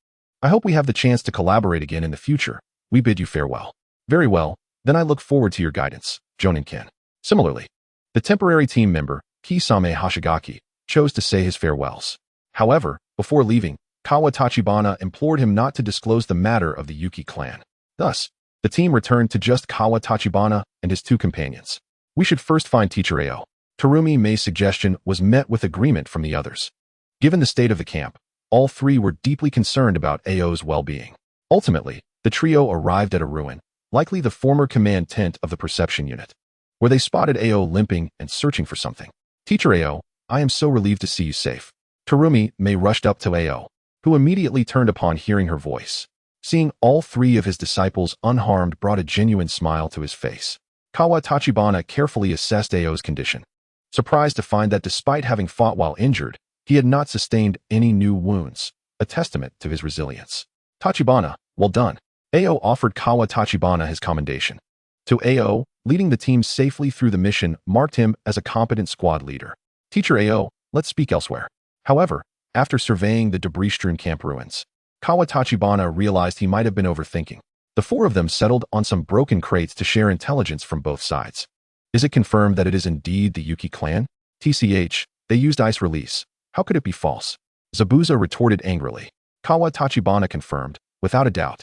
I hope we have the chance to collaborate again in the future. We bid you farewell." "Very well, then I look forward to your guidance," Jonin Ken. Similarly, the temporary team member, Kisame Hashigaki, chose to say his farewells. However, before leaving, Kawa Tachibana implored him not to disclose the matter of the Yuki clan. Thus, the team returned to just Kawa Tachibana and his 2 companions. "We should first find Teacher Ao." Terumi Mei's suggestion was met with agreement from the others. Given the state of the camp, all 3 were deeply concerned about Ao's well-being. Ultimately, the trio arrived at a ruin, likely the former command tent of the perception unit, where they spotted Ao limping and searching for something. "Teacher Ao, I am so relieved to see you safe." Terumi May rushed up to Ao, who immediately turned upon hearing her voice. Seeing all three of his disciples unharmed brought a genuine smile to his face. Kawa Tachibana carefully assessed Ao's condition, surprised to find that despite having fought while injured, he had not sustained any new wounds, a testament to his resilience. "Tachibana, well done." Ao offered Kawa Tachibana his commendation. To Ao, leading the team safely through the mission marked him as a competent squad leader. "Teacher Ao, let's speak elsewhere." However, after surveying the debris-strewn camp ruins, Kawa Tachibana realized he might have been overthinking. The four of them settled on some broken crates to share intelligence from both sides. "Is it confirmed that it is indeed the Yuki clan?" "TCH, they used ice release. How could it be false?" Zabuza retorted angrily. Kawa Tachibana confirmed, without a doubt.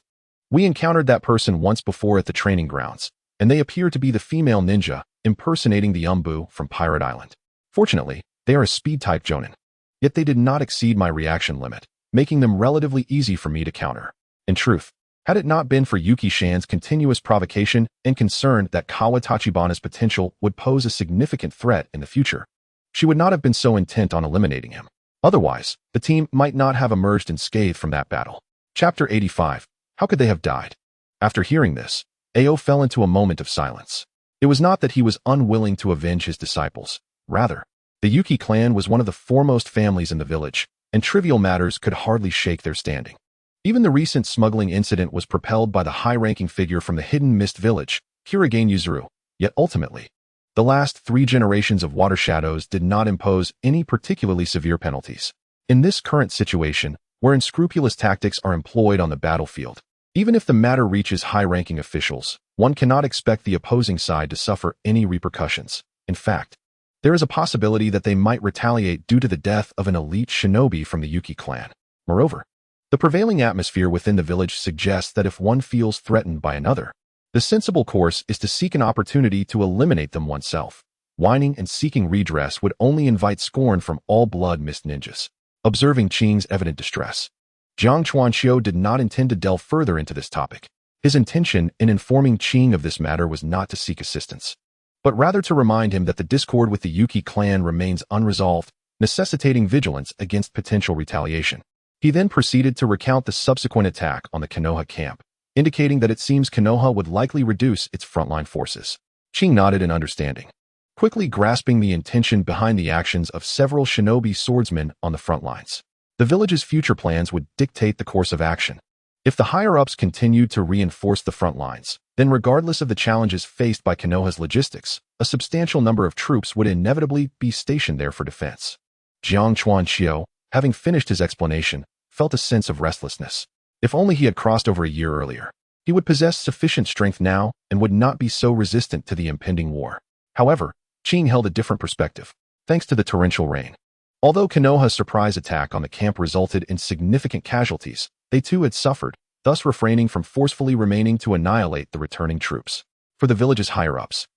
"We encountered that person once before at the training grounds, and they appear to be the female ninja impersonating the Umbu from Pirate Island. Fortunately, they are a speed-type Jonin. Yet they did not exceed my reaction limit, making them relatively easy for me to counter. In truth, had it not been for Yuki Shan's continuous provocation and concern that Kawa Tachibana's potential would pose a significant threat in the future, she would not have been so intent on eliminating him. Otherwise, the team might not have emerged unscathed from that battle." Chapter 85. How could they have died? After hearing this, Ao fell into a moment of silence. It was not that he was unwilling to avenge his disciples. Rather, the Yuki clan was one of the foremost families in the village, and trivial matters could hardly shake their standing. Even the recent smuggling incident was propelled by the high-ranking figure from the Hidden Mist village, Kirigane Yuzuru. Yet ultimately, the last 3 generations of Water Shadows did not impose any particularly severe penalties. In this current situation, where unscrupulous tactics are employed on the battlefield, even if the matter reaches high-ranking officials, one cannot expect the opposing side to suffer any repercussions. In fact, there is a possibility that they might retaliate due to the death of an elite shinobi from the Yuki clan. Moreover, the prevailing atmosphere within the village suggests that if one feels threatened by another, the sensible course is to seek an opportunity to eliminate them oneself. Whining and seeking redress would only invite scorn from all blood mist ninjas. Observing Qing's evident distress, Jiang Chuanxiu did not intend to delve further into this topic. His intention in informing Qing of this matter was not to seek assistance, but rather to remind him that the discord with the Yuki clan remains unresolved, necessitating vigilance against potential retaliation. He then proceeded to recount the subsequent attack on the Konoha camp, indicating that it seems Konoha would likely reduce its frontline forces. Qing nodded in understanding, quickly grasping the intention behind the actions of several shinobi swordsmen on the front lines. The village's future plans would dictate the course of action. If the higher-ups continued to reinforce the front lines, then regardless of the challenges faced by Konoha's logistics, a substantial number of troops would inevitably be stationed there for defense. Jiang Chuanxiu, having finished his explanation, felt a sense of restlessness. If only he had crossed over a year earlier, he would possess sufficient strength now and would not be so resistant to the impending war. However, Qing held a different perspective, thanks to the torrential rain. Although Konoha's surprise attack on the camp resulted in significant casualties, they too had suffered, thus refraining from forcefully remaining to annihilate the returning troops. For the village's higher-ups,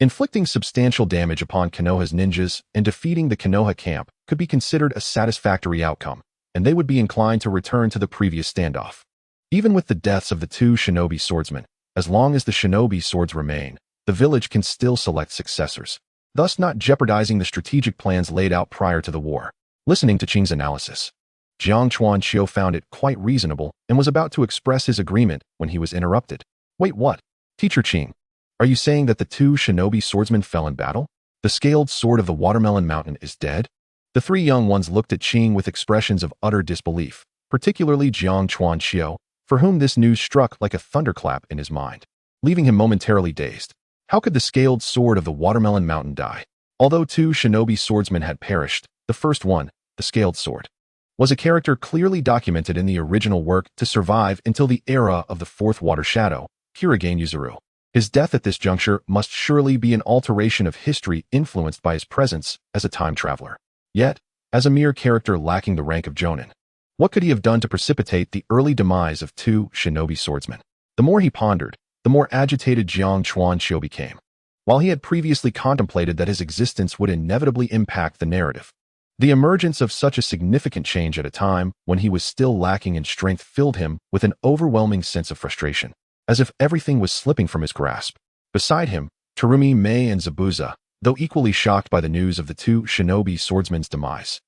inflicting substantial damage upon Konoha's ninjas and defeating the Konoha camp could be considered a satisfactory outcome, and they would be inclined to return to the previous standoff. Even with the deaths of the 2 shinobi swordsmen, as long as the shinobi swords remain, the village can still select successors, thus not jeopardizing the strategic plans laid out prior to the war. Listening to Qing's analysis, Jiang Chuanxiu found it quite reasonable and was about to express his agreement when he was interrupted. "Wait, what? Teacher Qing, are you saying that the 2 shinobi swordsmen fell in battle? The scaled sword of the Watermelon Mountain is dead?" The 3 young ones looked at Qing with expressions of utter disbelief, particularly Jiang Chuanxiu, for whom this news struck like a thunderclap in his mind, leaving him momentarily dazed. How could the scaled sword of the Watermelon Mountain die? Although 2 shinobi swordsmen had perished, the first one, the scaled sword, was a character clearly documented in the original work to survive until the era of the 4th Water Shadow, Kirigane Yuzuru. His death at this juncture must surely be an alteration of history influenced by his presence as a time traveler. Yet, as a mere character lacking the rank of Jonin, what could he have done to precipitate the early demise of 2 shinobi swordsmen? The more he pondered, the more agitated Jiang Chuanxiu became. While he had previously contemplated that his existence would inevitably impact the narrative, the emergence of such a significant change at a time when he was still lacking in strength filled him with an overwhelming sense of frustration. as if everything was slipping from his grasp. Beside him, Terumi, Mei, and Zabuza, though equally shocked by the news of the two shinobi swordsmen's demise,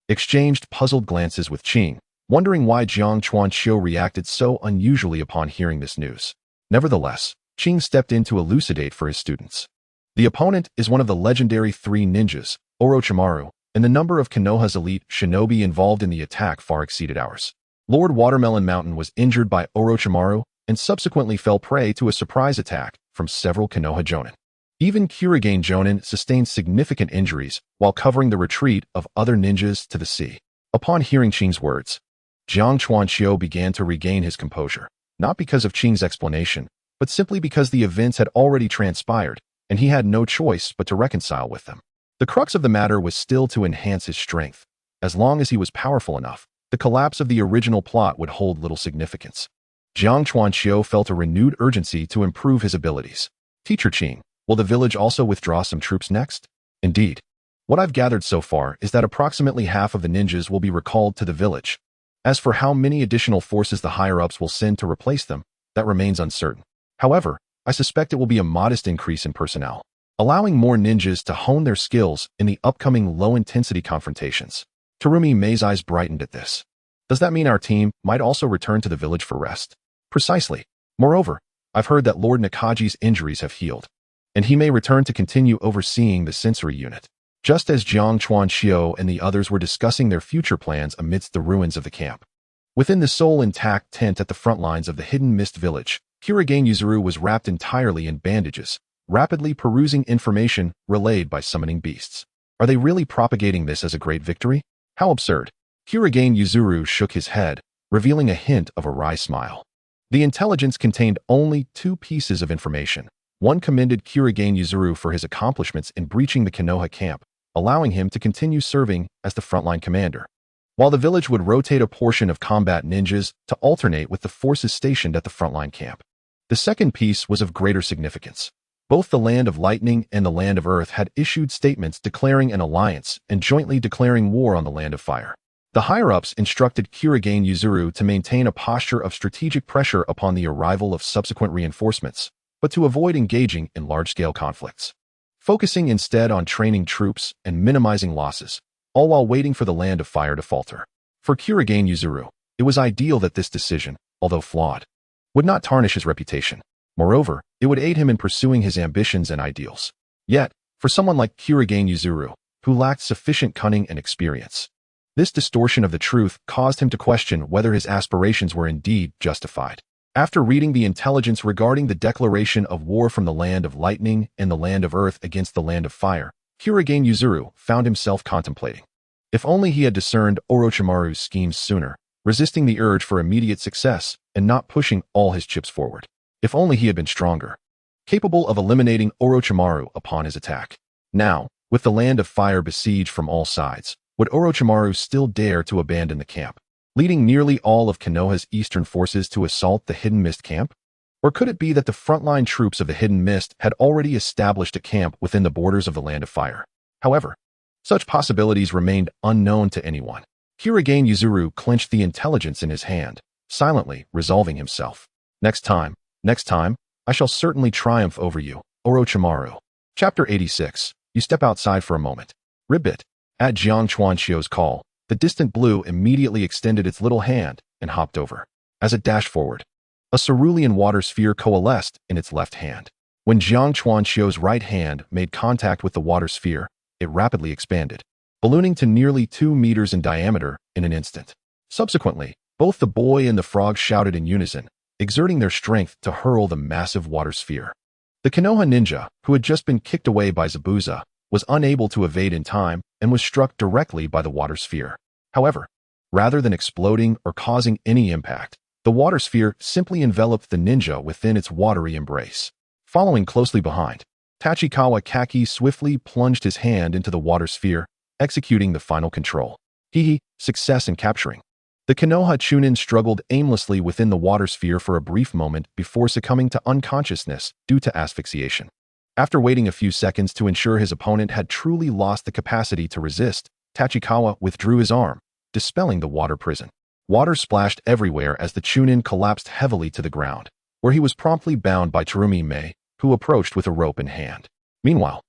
exchanged puzzled glances with Qing, wondering why Jiang Chuanqiu reacted so unusually upon hearing this news. Nevertheless, Qing stepped in to elucidate for his students. The opponent is one of the legendary three ninjas, Orochimaru, and the number of Konoha's elite shinobi involved in the attack far exceeded ours. Lord Watermelon Mountain was injured by Orochimaru and subsequently fell prey to a surprise attack from several Konoha Jonin. Even Kurigane Jonin sustained significant injuries while covering the retreat of other ninjas to the sea. Upon hearing Qing's words, Jiang Chuanqiu began to regain his composure, not because of Qing's explanation, but simply because the events had already transpired, and he had no choice but to reconcile with them. The crux of the matter was still to enhance his strength. As long as he was powerful enough, the collapse of the original plot would hold little significance. Jiang Chuanqiu felt a renewed urgency to improve his abilities. Teacher Qing, will the village also withdraw some troops next? Indeed. What I've gathered so far is that approximately half of the ninjas will be recalled to the village. As for how many additional forces the higher-ups will send to replace them, that remains uncertain. However, I suspect it will be a modest increase in personnel, allowing more ninjas to hone their skills in the upcoming low-intensity confrontations. Terumi Mei's eyes brightened at this. Does that mean our team might also return to the village for rest? Precisely. Moreover, I've heard that Lord Nakaji's injuries have healed, and he may return to continue overseeing the sensory unit. Just as Jiang Chuanqiu and the others were discussing their future plans amidst the ruins of the camp. Within the sole intact tent at the front lines of the Hidden Mist village, Kurigane Yuzuru was wrapped entirely in bandages, rapidly perusing information relayed by summoning beasts. Are they really propagating this as a great victory? How absurd. Kurigane Yuzuru shook his head, revealing a hint of a wry smile. The intelligence contained only two pieces of information. One commended Kurigane Yuzuru for his accomplishments in breaching the Konoha camp, allowing him to continue serving as the frontline commander, while the village would rotate a portion of combat ninjas to alternate with the forces stationed at the frontline camp. The second piece was of greater significance. Both the Land of Lightning and the Land of Earth had issued statements declaring an alliance and jointly declaring war on the Land of Fire. The higher-ups instructed Kurigane Yuzuru to maintain a posture of strategic pressure upon the arrival of subsequent reinforcements, but to avoid engaging in large-scale conflicts, focusing instead on training troops and minimizing losses, all while waiting for the Land of Fire to falter. For Kurigane Yuzuru, it was ideal that this decision, although flawed, would not tarnish his reputation. Moreover, it would aid him in pursuing his ambitions and ideals. Yet, for someone like Kurigane Yuzuru, who lacked sufficient cunning and experience, this distortion of the truth caused him to question whether his aspirations were indeed justified. After reading the intelligence regarding the declaration of war from the Land of Lightning and the Land of Earth against the Land of Fire, Kurigane Yuzuru found himself contemplating. If only he had discerned Orochimaru's schemes sooner, resisting the urge for immediate success and not pushing all his chips forward. If only he had been stronger, capable of eliminating Orochimaru upon his attack. Now, with the Land of Fire besieged from all sides, would Orochimaru still dare to abandon the camp, leading nearly all of Konoha's eastern forces to assault the Hidden Mist camp? Or could it be that the frontline troops of the Hidden Mist had already established a camp within the borders of the Land of Fire? However, such possibilities remained unknown to anyone. Kurigane Yuzuru clenched the intelligence in his hand, silently resolving himself. Next time, I shall certainly triumph over you, Orochimaru. Chapter 86. You step outside for a moment. Ribbit. At Jiang Chuanqiu's call, the distant blue immediately extended its little hand and hopped over. As it dashed forward, a cerulean water sphere coalesced in its left hand. When Jiang Chuanqiu's right hand made contact with the water sphere, it rapidly expanded, ballooning to nearly 2 meters in diameter in an instant. Subsequently, both the boy and the frog shouted in unison, exerting their strength to hurl the massive water sphere. The Konoha ninja, who had just been kicked away by Zabuza, was unable to evade in time and was struck directly by the water sphere. However, rather than exploding or causing any impact, the water sphere simply enveloped the ninja within its watery embrace. Following closely behind, Tachikawa Kaki swiftly plunged his hand into the water sphere, executing the final control. Success in capturing. The Konoha Chunin struggled aimlessly within the water sphere for a brief moment before succumbing to unconsciousness due to asphyxiation. After waiting a few seconds to ensure his opponent had truly lost the capacity to resist, Tachikawa withdrew his arm, dispelling the water prison. Water splashed everywhere as the Chunin collapsed heavily to the ground, where he was promptly bound by Terumi Mei, who approached with a rope in hand. Meanwhile,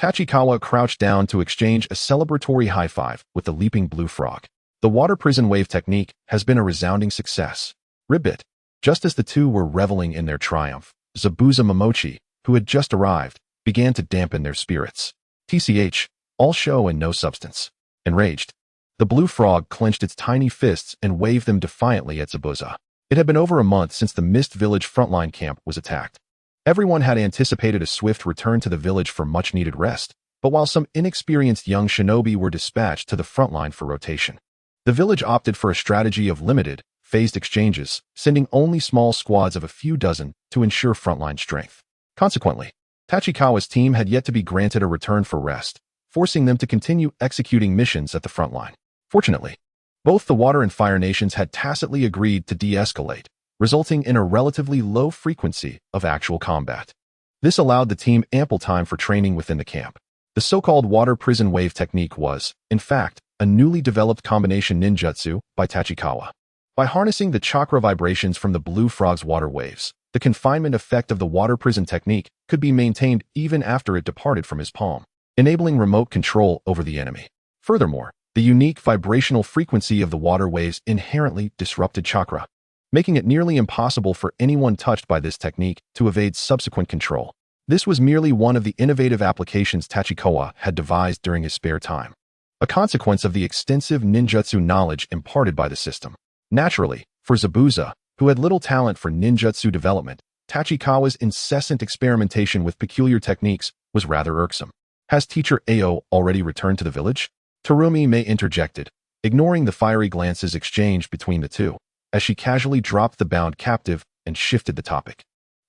Tachikawa crouched down to exchange a celebratory high-five with the leaping blue frog. The water prison wave technique has been a resounding success. Ribbit. Just as the two were reveling in their triumph, Zabuza Momochi, who had just arrived, began to dampen their spirits. TCH, all show and no substance. Enraged, the blue frog clenched its tiny fists and waved them defiantly at Zabuza. It had been over a month since the Mist Village frontline camp was attacked. Everyone had anticipated a swift return to the village for much-needed rest, but while some inexperienced young shinobi were dispatched to the frontline for rotation, the village opted for a strategy of limited, phased exchanges, sending only small squads of a few dozen to ensure frontline strength. Consequently, Tachikawa's team had yet to be granted a return for rest, forcing them to continue executing missions at the frontline. Fortunately, both the Water and Fire nations had tacitly agreed to de-escalate, resulting in a relatively low frequency of actual combat. This allowed the team ample time for training within the camp. The so-called water prison wave technique was, in fact, a newly developed combination ninjutsu by Tachikawa. By harnessing the chakra vibrations from the blue frog's water waves, the confinement effect of the water prison technique could be maintained even after it departed from his palm, enabling remote control over the enemy. Furthermore, the unique vibrational frequency of the water waves inherently disrupted chakra, making it nearly impossible for anyone touched by this technique to evade subsequent control. This was merely one of the innovative applications Tachikawa had devised during his spare time, a consequence of the extensive ninjutsu knowledge imparted by the system. Naturally, for Zabuza, who had little talent for ninjutsu development, Tachikawa's incessant experimentation with peculiar techniques was rather irksome. Has teacher Ao already returned to the village? Terumi Mei interjected, ignoring the fiery glances exchanged between the two, as she casually dropped the bound captive and shifted the topic.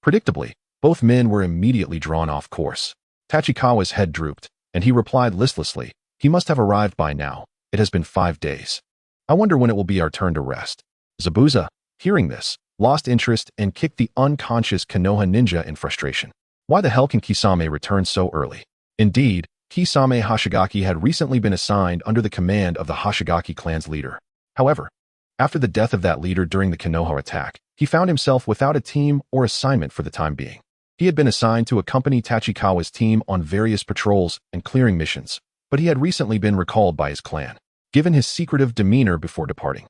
Predictably, both men were immediately drawn off course. Tachikawa's head drooped, and he replied listlessly, "He must have arrived by now. It has been 5 days. I wonder when it will be our turn to rest." Zabuza, hearing this, lost interest and kicked the unconscious Konoha ninja in frustration. Why the hell can Kisame return so early? Indeed, Kisame Hoshigaki had recently been assigned under the command of the Hoshigaki clan's leader. However, after the death of that leader during the Konoha attack, he found himself without a team or assignment for the time being. He had been assigned to accompany Tachikawa's team on various patrols and clearing missions, but he had recently been recalled by his clan, given his secretive demeanor before departing.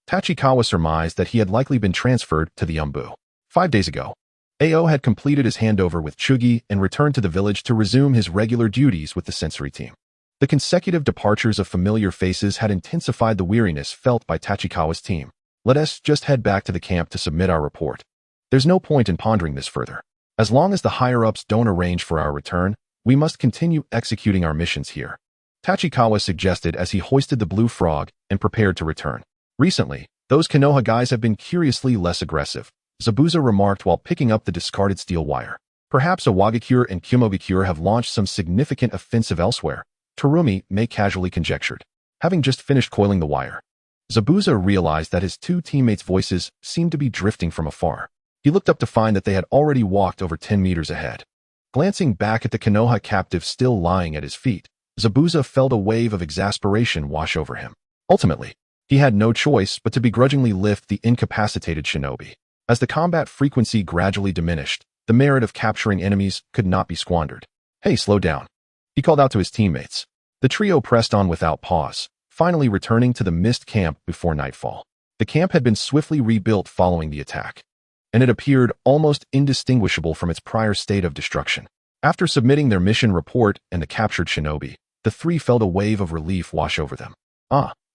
Tachikawa surmised that he had likely been transferred to the Umbu. 5 days ago, Ao had completed his handover with Chugi and returned to the village to resume his regular duties with the sensory team. The consecutive departures of familiar faces had intensified the weariness felt by Tachikawa's team. Let us just head back to the camp to submit our report. There's no point in pondering this further. As long as the higher-ups don't arrange for our return, we must continue executing our missions here, Tachikawa suggested as he hoisted the blue frog and prepared to return. Recently, those Konoha guys have been curiously less aggressive, Zabuza remarked while picking up the discarded steel wire. Perhaps a Wagakure and Kumogakure have launched some significant offensive elsewhere, Terumi Mei casually conjectured, having just finished coiling the wire. Zabuza realized that his two teammates' voices seemed to be drifting from afar. He looked up to find that they had already walked over 10 meters ahead. Glancing back at the Konoha captive still lying at his feet, Zabuza felt a wave of exasperation wash over him. Ultimately, he had no choice but to begrudgingly lift the incapacitated shinobi. As the combat frequency gradually diminished, the merit of capturing enemies could not be squandered. "Hey, slow down," he called out to his teammates. The trio pressed on without pause, finally returning to the mist camp before nightfall. The camp had been swiftly rebuilt following the attack, and it appeared almost indistinguishable from its prior state of destruction. After submitting their mission report and the captured shinobi, the three felt a wave of relief wash over them.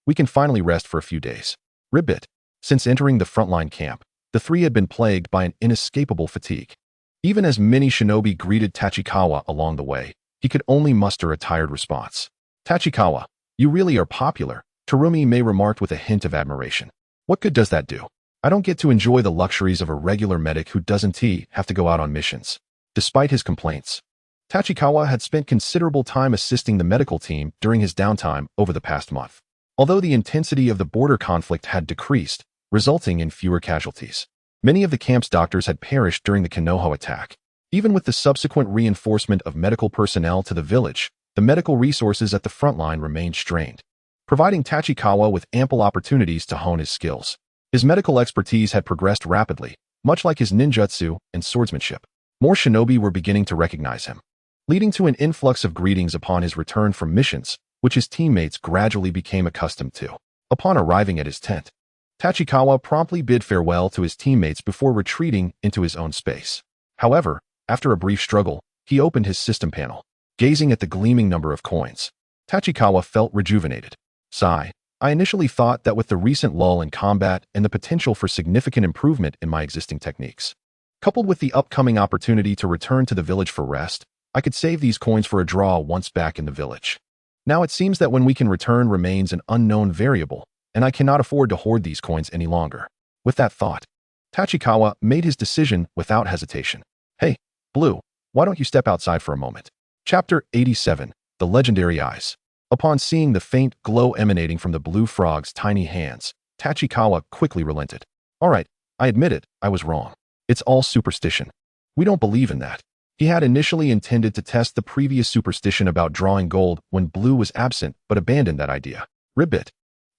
We can finally rest for a few days. Ribbit. Since entering the frontline camp, the three had been plagued by an inescapable fatigue. Even as many shinobi greeted Tachikawa along the way, he could only muster a tired response. "Tachikawa, you really are popular," Terumi Mei remarked with a hint of admiration. "What good does that do? I don't get to enjoy the luxuries of a regular medic who doesn't have to go out on missions." Despite his complaints, Tachikawa had spent considerable time assisting the medical team during his downtime over the past month. Although the intensity of the border conflict had decreased, resulting in fewer casualties, many of the camp's doctors had perished during the Konoha attack. Even with the subsequent reinforcement of medical personnel to the village, the medical resources at the front line remained strained, providing Tachikawa with ample opportunities to hone his skills. His medical expertise had progressed rapidly, much like his ninjutsu and swordsmanship. More shinobi were beginning to recognize him, leading to an influx of greetings upon his return from missions, which his teammates gradually became accustomed to. Upon arriving at his tent, Tachikawa promptly bid farewell to his teammates before retreating into his own space. However, after a brief struggle, he opened his system panel. Gazing at the gleaming number of coins, Tachikawa felt rejuvenated. Sigh. I initially thought that with the recent lull in combat and the potential for significant improvement in my existing techniques, coupled with the upcoming opportunity to return to the village for rest, I could save these coins for a draw once back in the village. Now it seems that when we can return remains an unknown variable, and I cannot afford to hoard these coins any longer. With that thought, Tachikawa made his decision without hesitation. Hey, Blue, why don't you step outside for a moment? Chapter 87, The Legendary Eyes. Upon seeing the faint glow emanating from the blue frog's tiny hands, Tachikawa quickly relented. All right, I admit it, I was wrong. It's all superstition. We don't believe in that. He had initially intended to test the previous superstition about drawing gold when Blue was absent, but abandoned that idea. Ribbit.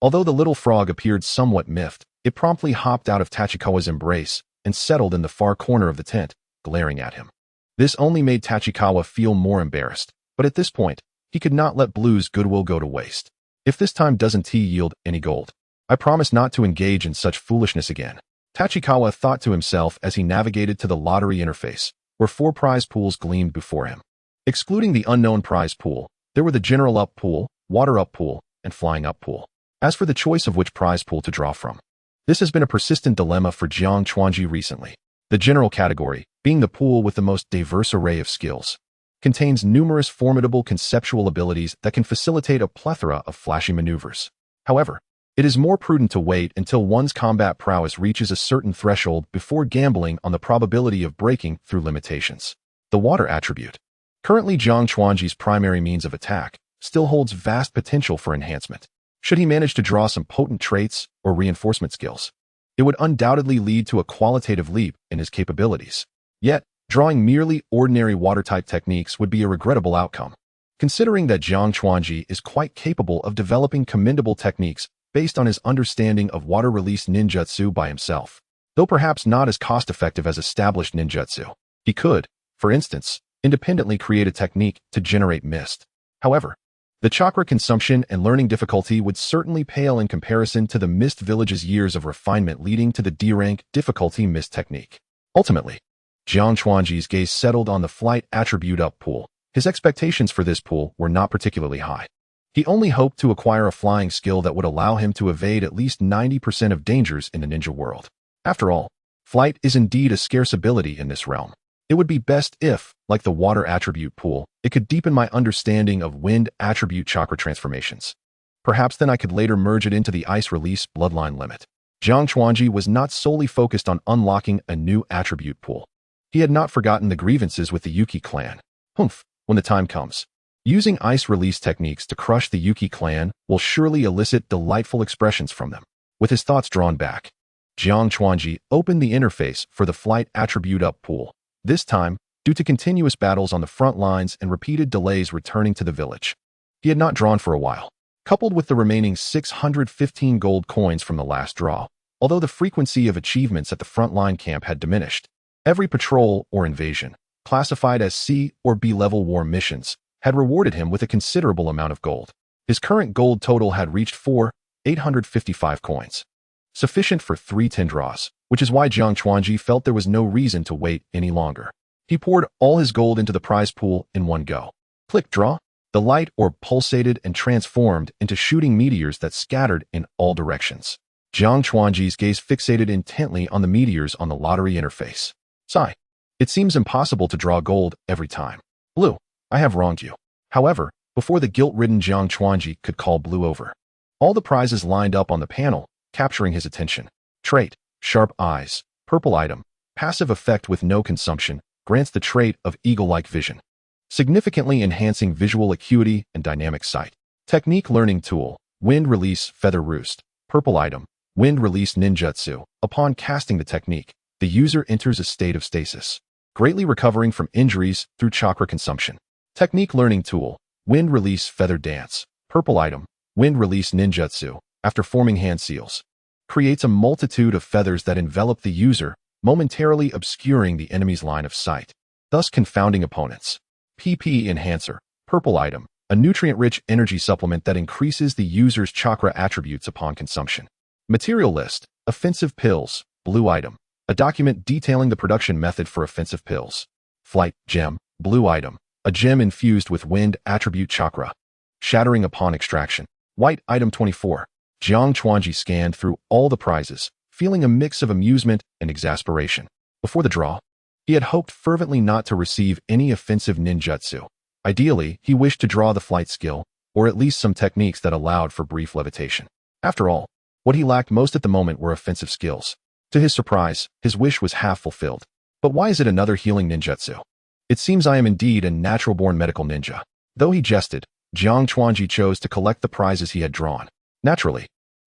Although the little frog appeared somewhat miffed, it promptly hopped out of Tachikawa's embrace and settled in the far corner of the tent, glaring at him. This only made Tachikawa feel more embarrassed, but at this point, he could not let Blue's goodwill go to waste. If this time doesn't yield any gold, I promise not to engage in such foolishness again. Tachikawa thought to himself as he navigated to the lottery interface, where 4 prize pools gleamed before him. Excluding the unknown prize pool, there were the general up pool, water up pool, and flying up pool. As for the choice of which prize pool to draw from, this has been a persistent dilemma for Jiang Chuanji recently. The general category, being the pool with the most diverse array of skills, contains numerous formidable conceptual abilities that can facilitate a plethora of flashy maneuvers. However, it is more prudent to wait until one's combat prowess reaches a certain threshold before gambling on the probability of breaking through limitations. The water attribute, currently Jiang Chuanji's primary means of attack, still holds vast potential for enhancement. Should he manage to draw some potent traits or reinforcement skills, it would undoubtedly lead to a qualitative leap in his capabilities. Yet, drawing merely ordinary water-type techniques would be a regrettable outcome, considering that Jiang Chuanji is quite capable of developing commendable techniques based on his understanding of water-release ninjutsu by himself. Though perhaps not as cost-effective as established ninjutsu, he could, for instance, independently create a technique to generate mist. However, the chakra consumption and learning difficulty would certainly pale in comparison to the Mist Village's years of refinement leading to the D-rank difficulty mist technique. Ultimately, Jiang Chuanji's gaze settled on the flight attribute up pool. His expectations for this pool were not particularly high. He only hoped to acquire a flying skill that would allow him to evade at least 90% of dangers in the ninja world. After all, flight is indeed a scarce ability in this realm. It would be best if, like the water attribute pool, it could deepen my understanding of wind attribute chakra transformations. Perhaps then I could later merge it into the ice release bloodline limit. Jiang Chuanji was not solely focused on unlocking a new attribute pool. He had not forgotten the grievances with the Yuki clan. Humph, when the time comes, using ice release techniques to crush the Yuki clan will surely elicit delightful expressions from them. With his thoughts drawn back, Jiang Chuanji opened the interface for the flight attribute up pool. This time, due to continuous battles on the front lines and repeated delays returning to the village, he had not drawn for a while. Coupled with the remaining 615 gold coins from the last draw, although the frequency of achievements at the frontline camp had diminished, every patrol or invasion, classified as C or B level war missions, had rewarded him with a considerable amount of gold. His current gold total had reached 4,855 coins, sufficient for 310 draws, which is why Jiang Chuanji felt there was no reason to wait any longer. He poured all his gold into the prize pool in one go. Click draw. The light orb pulsated and transformed into shooting meteors that scattered in all directions. Jiang Chuanji's gaze fixated intently on the meteors on the lottery interface. Sigh. It seems impossible to draw gold every time. Blue, I have wronged you. However, before the guilt-ridden Jiang Chuanji could call Blue over, all the prizes lined up on the panel, capturing his attention. Trait, sharp eyes, purple item, passive effect with no consumption, grants the trait of eagle-like vision, significantly enhancing visual acuity and dynamic sight. Technique learning tool, wind release feather roost, purple item, wind release ninjutsu. Upon casting the technique, the user enters a state of stasis, greatly recovering from injuries through chakra consumption. Technique learning tool, wind release feather dance, purple item, wind release ninjutsu. After forming hand seals, creates a multitude of feathers that envelop the user, momentarily obscuring the enemy's line of sight, thus confounding opponents. PP Enhancer, purple item, a nutrient-rich energy supplement that increases the user's chakra attributes upon consumption. Material list, offensive pills, blue item, a document detailing the production method for offensive pills. Flight gem, blue item, a gem infused with wind attribute chakra. Shattering upon extraction. White item 24. Jiang Chuanji scanned through all the prizes, feeling a mix of amusement and exasperation. Before the draw, he had hoped fervently not to receive any offensive ninjutsu. Ideally, he wished to draw the flight skill, or at least some techniques that allowed for brief levitation. After all, what he lacked most at the moment were offensive skills. To his surprise, his wish was half fulfilled. But why is it another healing ninjutsu? It seems I am indeed a natural-born medical ninja. Though he jested, Jiang Chuanji chose to collect the prizes he had drawn. Naturally,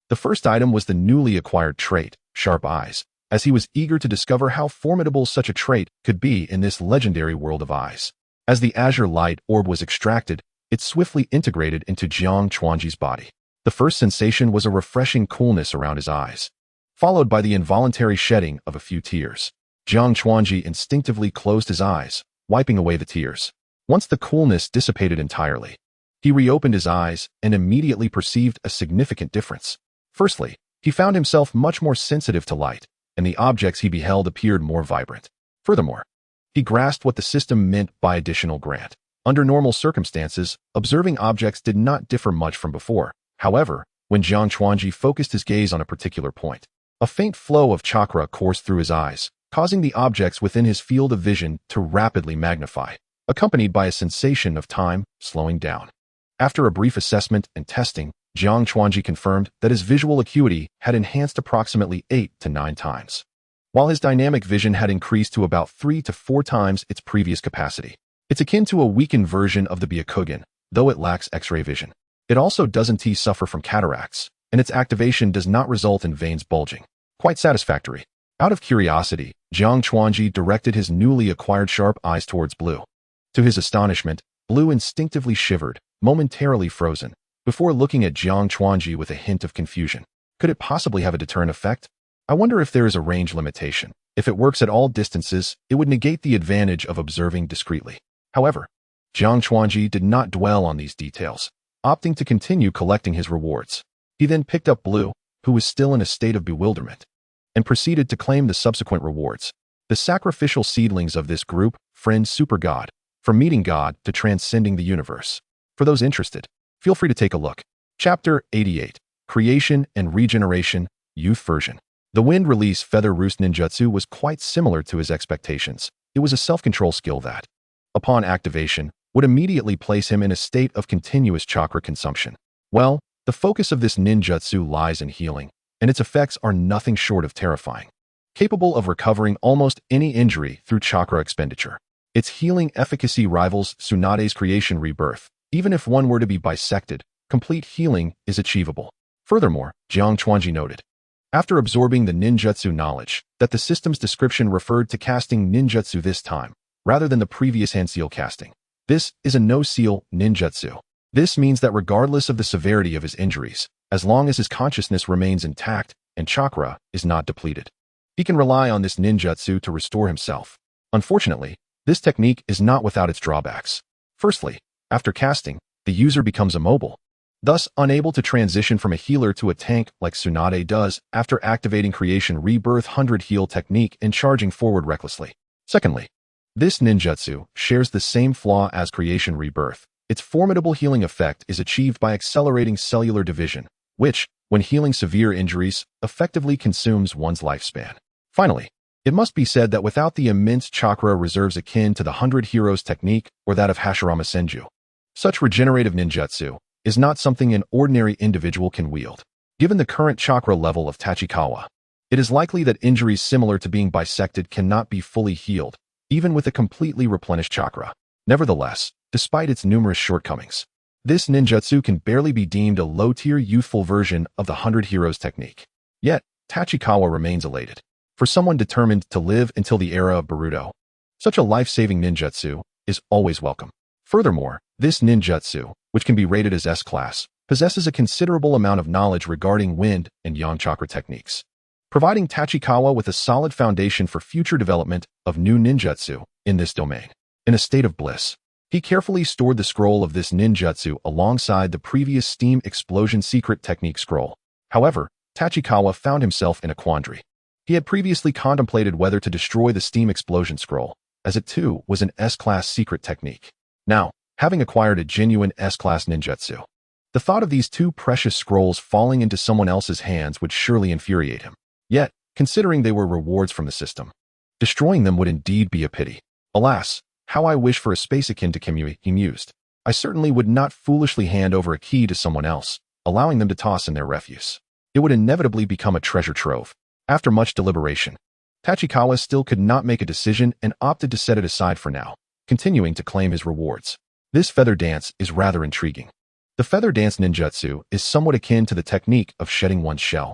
the first item was the newly acquired trait, Sharp Eyes, as he was eager to discover how formidable such a trait could be in this legendary world of eyes. As the azure light orb was extracted, it swiftly integrated into Jiang Chuanji's body. The first sensation was a refreshing coolness around his eyes, followed by the involuntary shedding of a few tears. Jiang Chuanji instinctively closed his eyes, wiping away the tears. Once the coolness dissipated entirely, he reopened his eyes and immediately perceived a significant difference. Firstly, he found himself much more sensitive to light, and the objects he beheld appeared more vibrant. Furthermore, he grasped what the system meant by additional grant. Under normal circumstances, observing objects did not differ much from before. However, when Jiang Chuanji focused his gaze on a particular point, a faint flow of chakra coursed through his eyes, causing the objects within his field of vision to rapidly magnify, accompanied by a sensation of time slowing down. After a brief assessment and testing, Jiang Chuanji confirmed that his visual acuity had enhanced approximately 8 to 9 times, while his dynamic vision had increased to about 3 to 4 times its previous capacity. It's akin to a weakened version of the Byakugan, though it lacks X-ray vision. It also doesn't suffer from cataracts, and its activation does not result in veins bulging. Quite satisfactory. Out of curiosity, Jiang Chuanji directed his newly acquired sharp eyes towards Blue. To his astonishment, Blue instinctively shivered, momentarily frozen, before looking at Jiang Chuanji with a hint of confusion. Could it possibly have a deterrent effect? I wonder if there is a range limitation. If it works at all distances, it would negate the advantage of observing discreetly. However, Jiang Chuanji did not dwell on these details, opting to continue collecting his rewards. He then picked up Blue, who was still in a state of bewilderment, and proceeded to claim the subsequent rewards. The sacrificial seedlings of this group, friend Super God, from meeting God to transcending the universe. For those interested, feel free to take a look. Chapter 88, Creation and Regeneration, Youth Version. The Wind Release Feather Roost Ninjutsu was quite similar to his expectations. It was a self-control skill that, upon activation, would immediately place him in a state of continuous chakra consumption. Well, the focus of this ninjutsu lies in healing, and its effects are nothing short of terrifying. Capable of recovering almost any injury through chakra expenditure, its healing efficacy rivals Tsunade's creation rebirth. Even if one were to be bisected, complete healing is achievable. Furthermore, Jiang Chuanji noted, after absorbing the ninjutsu knowledge, that the system's description referred to casting ninjutsu this time, rather than the previous hand-seal casting. This is a no-seal ninjutsu. This means that regardless of the severity of his injuries, as long as his consciousness remains intact and chakra is not depleted, he can rely on this ninjutsu to restore himself. Unfortunately, this technique is not without its drawbacks. Firstly, after casting, the user becomes immobile, thus unable to transition from a healer to a tank like Tsunade does after activating Creation Rebirth 100 heal technique and charging forward recklessly. Secondly, this ninjutsu shares the same flaw as Creation Rebirth. Its formidable healing effect is achieved by accelerating cellular division, which, when healing severe injuries, effectively consumes one's lifespan. Finally, it must be said that without the immense chakra reserves akin to the 100 Heroes technique or that of Hashirama Senju, such regenerative ninjutsu is not something an ordinary individual can wield. Given the current chakra level of Tachikawa, it is likely that injuries similar to being bisected cannot be fully healed, even with a completely replenished chakra. Nevertheless, despite its numerous shortcomings, this ninjutsu can barely be deemed a low-tier youthful version of the 100 Heroes technique. Yet, Tachikawa remains elated. For someone determined to live until the era of Boruto, such a life-saving ninjutsu is always welcome. Furthermore, this ninjutsu, which can be rated as S-class, possesses a considerable amount of knowledge regarding wind and yang chakra techniques. providing Tachikawa with a solid foundation for future development of new ninjutsu in this domain. In a state of bliss, he carefully stored the scroll of this ninjutsu alongside the previous steam explosion secret technique scroll. However, Tachikawa found himself in a quandary. He had previously contemplated whether to destroy the steam explosion scroll, as it too was an S-class secret technique. Now, having acquired a genuine S-class ninjutsu, the thought of these two precious scrolls falling into someone else's hands would surely infuriate him. Yet, considering they were rewards from the system, destroying them would indeed be a pity. Alas, how I wish for a space akin to Kimui, he mused. I certainly would not foolishly hand over a key to someone else, allowing them to toss in their refuse. It would inevitably become a treasure trove. After much deliberation, Tachikawa still could not make a decision and opted to set it aside for now, continuing to claim his rewards. This feather dance is rather intriguing. The feather dance ninjutsu is somewhat akin to the technique of shedding one's shell,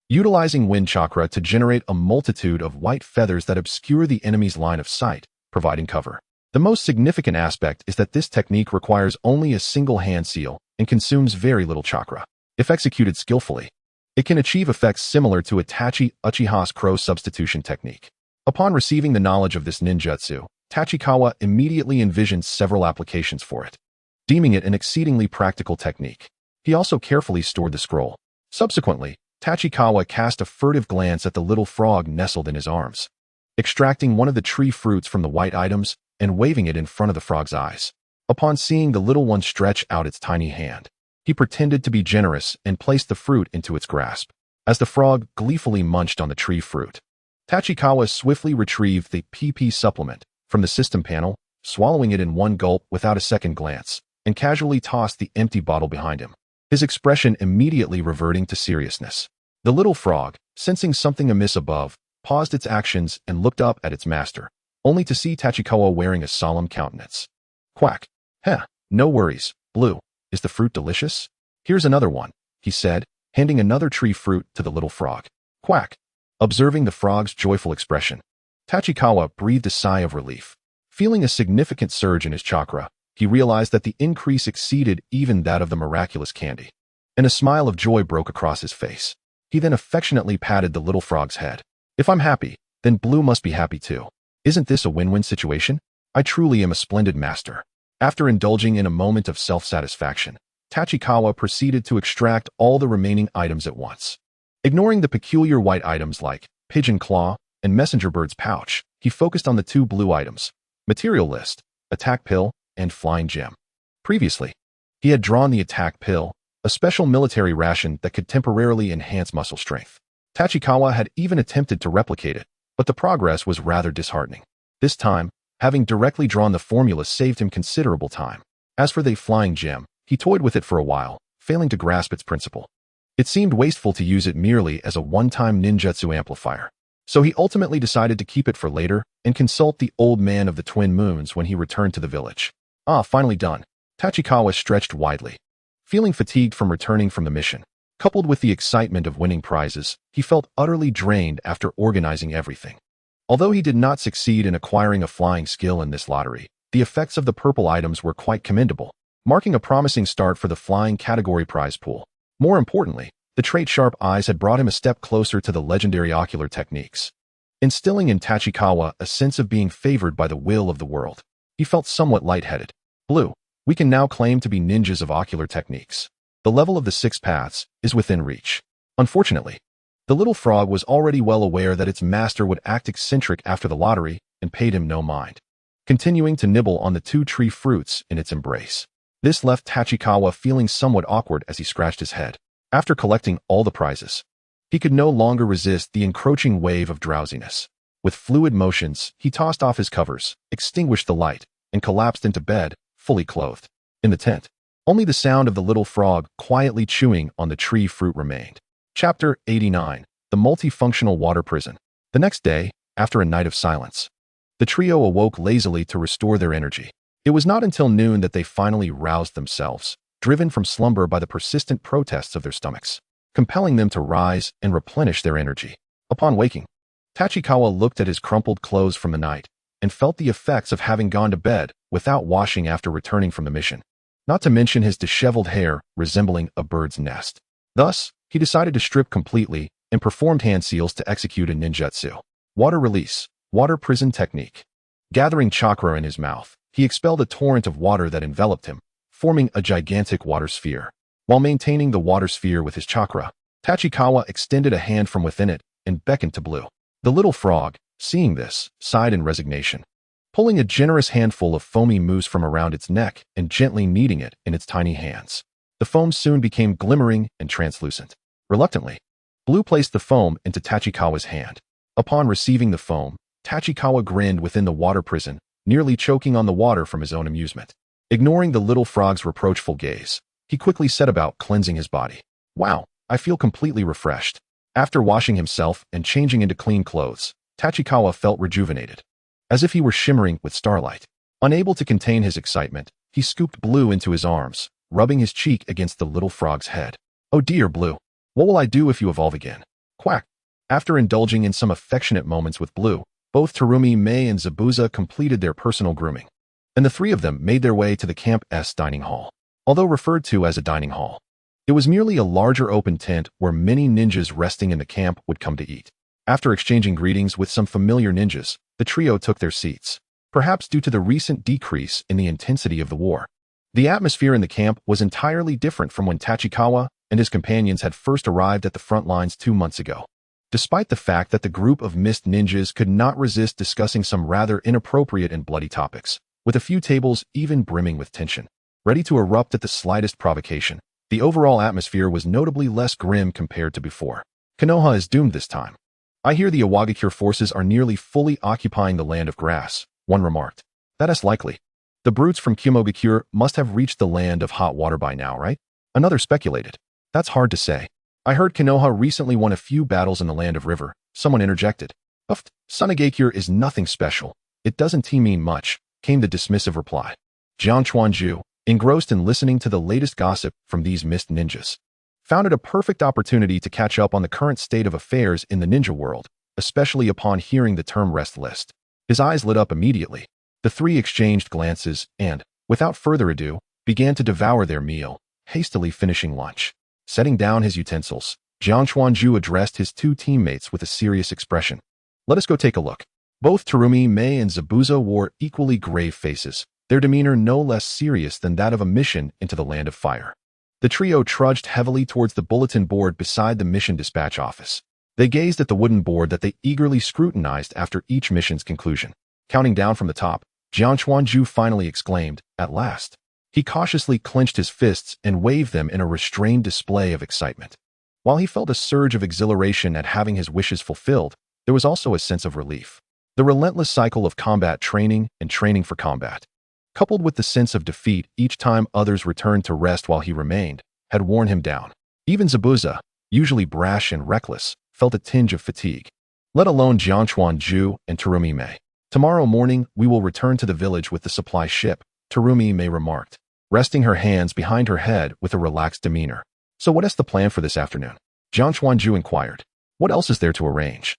utilizing wind chakra to generate a multitude of white feathers that obscure the enemy's line of sight, providing cover. The most significant aspect is that this technique requires only a single hand seal and consumes very little chakra. If executed skillfully, it can achieve effects similar to Itachi Uchiha's crow substitution technique. Upon receiving the knowledge of this ninjutsu, Tachikawa immediately envisioned several applications for it, deeming it an exceedingly practical technique. He also carefully stored the scroll. Subsequently, Tachikawa cast a furtive glance at the little frog nestled in his arms, extracting one of the tree fruits from the white items and waving it in front of the frog's eyes. Upon seeing the little one stretch out its tiny hand, he pretended to be generous and placed the fruit into its grasp. As the frog gleefully munched on the tree fruit, Tachikawa swiftly retrieved the PP supplement from the system panel, swallowing it in one gulp without a second glance, and casually tossed the empty bottle behind him, his expression immediately reverting to seriousness. The little frog, sensing something amiss above, paused its actions and looked up at its master, only to see Tachikawa wearing a solemn countenance. Quack. Heh, no worries, Blue. Is the fruit delicious? Here's another one, he said, handing another tree fruit to the little frog. Quack. Observing the frog's joyful expression, Tachikawa breathed a sigh of relief. Feeling a significant surge in his chakra, he realized that the increase exceeded even that of the miraculous candy, and a smile of joy broke across his face. He then affectionately patted the little frog's head. If I'm happy, then Blue must be happy too. Isn't this a win-win situation? I truly am a splendid master. After indulging in a moment of self-satisfaction, Tachikawa proceeded to extract all the remaining items at once. Ignoring the peculiar white items like pigeon claw and messenger bird's pouch, he focused on the two blue items, material list, attack pill, and flying gem. Previously, he had drawn the attack pill, a special military ration that could temporarily enhance muscle strength. Tachikawa had even attempted to replicate it, but the progress was rather disheartening. This time, having directly drawn the formula saved him considerable time. As for the flying gem, he toyed with it for a while, failing to grasp its principle. It seemed wasteful to use it merely as a one-time ninjutsu amplifier, so he ultimately decided to keep it for later and consult the old man of the twin moons when he returned to the village. Finally done. Tachikawa stretched widely. Feeling fatigued from returning from the mission, coupled with the excitement of winning prizes, he felt utterly drained after organizing everything. Although he did not succeed in acquiring a flying skill in this lottery, the effects of the purple items were quite commendable, marking a promising start for the flying category prize pool. More importantly, the trait Sharp Eyes had brought him a step closer to the legendary ocular techniques, instilling in Tachikawa a sense of being favored by the will of the world. He felt somewhat lightheaded. Blue, we can now claim to be ninjas of ocular techniques. The level of the 6 paths is within reach. Unfortunately, the little frog was already well aware that its master would act eccentric after the lottery and paid him no mind, continuing to nibble on the 2 tree fruits in its embrace. This left Tachikawa feeling somewhat awkward as he scratched his head. After collecting all the prizes, he could no longer resist the encroaching wave of drowsiness. With fluid motions, he tossed off his covers, extinguished the light, and collapsed into bed, fully clothed. In the tent, only the sound of the little frog quietly chewing on the tree fruit remained. Chapter 89. The Multifunctional Water Prison. The next day, after a night of silence, the trio awoke lazily to restore their energy. It was not until noon that they finally roused themselves, driven from slumber by the persistent protests of their stomachs, compelling them to rise and replenish their energy. Upon waking, Tachikawa looked at his crumpled clothes from the night and felt the effects of having gone to bed without washing after returning from the mission, not to mention his disheveled hair resembling a bird's nest. Thus, he decided to strip completely and performed hand seals to execute a ninjutsu. Water release, water prison technique. Gathering chakra in his mouth, he expelled a torrent of water that enveloped him, forming a gigantic water sphere. While maintaining the water sphere with his chakra, Tachikawa extended a hand from within it and beckoned to Blue. The little frog, seeing this, sighed in resignation. Pulling a generous handful of foamy mousse from around its neck and gently kneading it in its tiny hands. The foam soon became glimmering and translucent. Reluctantly, Blue placed the foam into Tachikawa's hand. Upon receiving the foam, Tachikawa grinned within the water prison, nearly choking on the water from his own amusement. Ignoring the little frog's reproachful gaze, he quickly set about cleansing his body. Wow, I feel completely refreshed. After washing himself and changing into clean clothes, Tachikawa felt rejuvenated, as if he were shimmering with starlight. Unable to contain his excitement, he scooped Blue into his arms, rubbing his cheek against the little frog's head. Oh dear, Blue, what will I do if you evolve again? Quack. After indulging in some affectionate moments with Blue, both Terumi, Mei, and Zabuza completed their personal grooming, and the three of them made their way to the camp's dining hall. Although referred to as a dining hall, it was merely a larger open tent where many ninjas resting in the camp would come to eat. After exchanging greetings with some familiar ninjas, the trio took their seats. Perhaps due to the recent decrease in the intensity of the war, the atmosphere in the camp was entirely different from when Tachikawa and his companions had first arrived at the front lines 2 months ago. Despite the fact that the group of mist ninjas could not resist discussing some rather inappropriate and bloody topics, with a few tables even brimming with tension, ready to erupt at the slightest provocation, the overall atmosphere was notably less grim compared to before. Konoha is doomed this time. I hear the Iwagakure forces are nearly fully occupying the land of grass, one remarked. That is likely. The brutes from Kumogakure must have reached the land of hot water by now, right? Another speculated. That's hard to say. I heard Konoha recently won a few battles in the land of river, someone interjected. Uft, Sunagakure is nothing special. It doesn't mean much, came the dismissive reply. Jiang Chuanju, engrossed in listening to the latest gossip from these mist ninjas, found it a perfect opportunity to catch up on the current state of affairs in the ninja world, especially upon hearing the term restless. His eyes lit up immediately. The three exchanged glances and, without further ado, began to devour their meal, hastily finishing lunch. Setting down his utensils, Jiang Chuanju addressed his two teammates with a serious expression. Let us go take a look. Both Terumi, Mei, and Zabuza wore equally grave faces, their demeanor no less serious than that of a mission into the land of fire. The trio trudged heavily towards the bulletin board beside the mission dispatch office. They gazed at the wooden board that they eagerly scrutinized after each mission's conclusion. Counting down from the top, Jiang Chuanju finally exclaimed, at last. He cautiously clenched his fists and waved them in a restrained display of excitement. While he felt a surge of exhilaration at having his wishes fulfilled, there was also a sense of relief. The relentless cycle of combat training and training for combat, coupled with the sense of defeat each time others returned to rest while he remained, had worn him down. Even Zabuza, usually brash and reckless, felt a tinge of fatigue. Let alone Jiang Chuanju and Terumi Mei. Tomorrow morning, we will return to the village with the supply ship, Terumi Mei remarked, resting her hands behind her head with a relaxed demeanor. So what is the plan for this afternoon? Jiang Chuanju inquired. What else is there to arrange?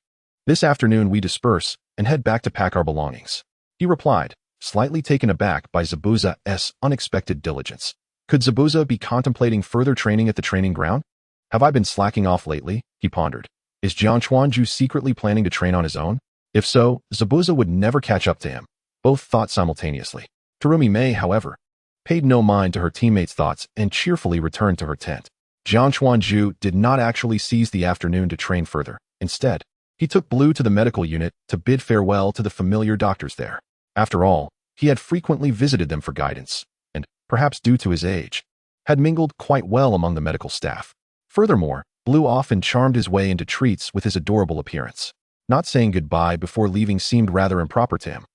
This afternoon we disperse and head back to pack our belongings. He replied, slightly taken aback by Zabuza's unexpected diligence. Could Zabuza be contemplating further training at the training ground? Have I been slacking off lately? He pondered. Is Jiang Chuanju secretly planning to train on his own? If so, Zabuza would never catch up to him. Both thought simultaneously. Terumi Mei, however, paid no mind to her teammates' thoughts and cheerfully returned to her tent. Jiang Chuanju did not actually seize the afternoon to train further. Instead, he took Blue to the medical unit to bid farewell to the familiar doctors there. After all, he had frequently visited them for guidance, and, perhaps due to his age, had mingled quite well among the medical staff. Furthermore, Blue often charmed his way into treats with his adorable appearance. Not saying goodbye before leaving seemed rather improper to him.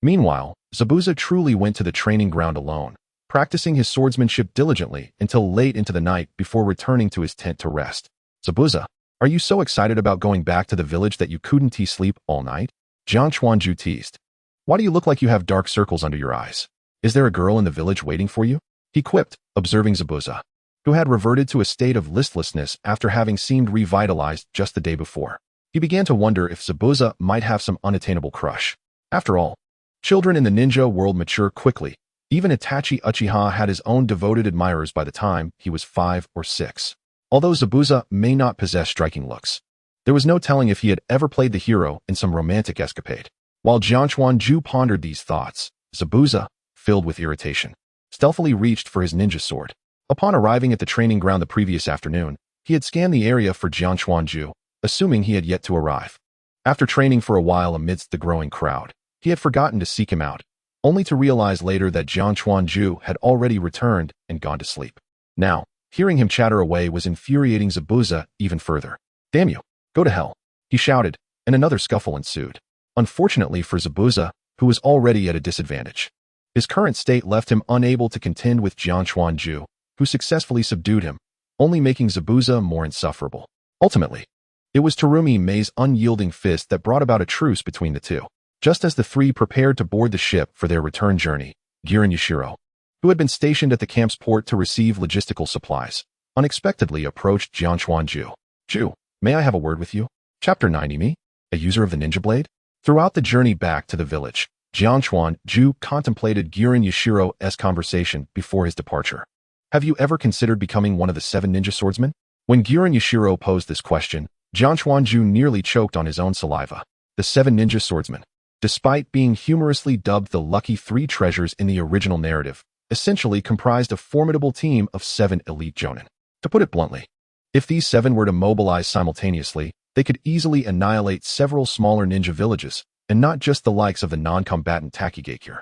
Meanwhile, Zabuza truly went to the training ground alone, practicing his swordsmanship diligently until late into the night before returning to his tent to rest. Zabuza, are you so excited about going back to the village that you couldn't sleep all night? Jiang Chuanju teased. Why do you look like you have dark circles under your eyes? Is there a girl in the village waiting for you? He quipped, observing Zabuza, who had reverted to a state of listlessness after having seemed revitalized just the day before. He began to wonder if Zabuza might have some unattainable crush. After all, children in the ninja world mature quickly. Even Itachi Uchiha had his own devoted admirers by the time he was 5 or 6. Although Zabuza may not possess striking looks, There was no telling if he had ever played the hero in some romantic escapade. While Jiang Chuanju pondered these thoughts, Zabuza, filled with irritation, stealthily reached for his ninja sword. Upon arriving at the training ground the previous afternoon, he had scanned the area for Jiang Chuanju, assuming he had yet to arrive. After training for a while amidst the growing crowd, he had forgotten to seek him out, only to realize later that Jiang Chuanju had already returned and gone to sleep. Now, hearing him chatter away was infuriating Zabuza even further. "Damn you, go to hell," he shouted, and another scuffle ensued. Unfortunately for Zabuza, who was already at a disadvantage, his current state left him unable to contend with Jiang Chuanju, who successfully subdued him, only making Zabuza more insufferable. Ultimately, it was Terumi Mei's unyielding fist that brought about a truce between the two. Just as the three prepared to board the ship for their return journey, Giran Yashiro, who had been stationed at the camp's port to receive logistical supplies, unexpectedly approached Jiang Chuanju. "Ju, may I have a word with you?" Chapter 90. Me, a user of the ninja blade? Throughout the journey back to the village, Jiang Chuanju contemplated Giran Yashiro's conversation before his departure. "Have you ever considered becoming one of the 7 ninja swordsmen?" When Giran Yashiro posed this question, Jiang Chuanju nearly choked on his own saliva. The 7 ninja swordsmen, despite being humorously dubbed the Lucky 3 treasures in the original narrative, essentially comprised a formidable team of 7 elite jonin. To put it bluntly, if these 7 were to mobilize simultaneously, they could easily annihilate several smaller ninja villages, and not just the likes of the non-combatant Takigakure.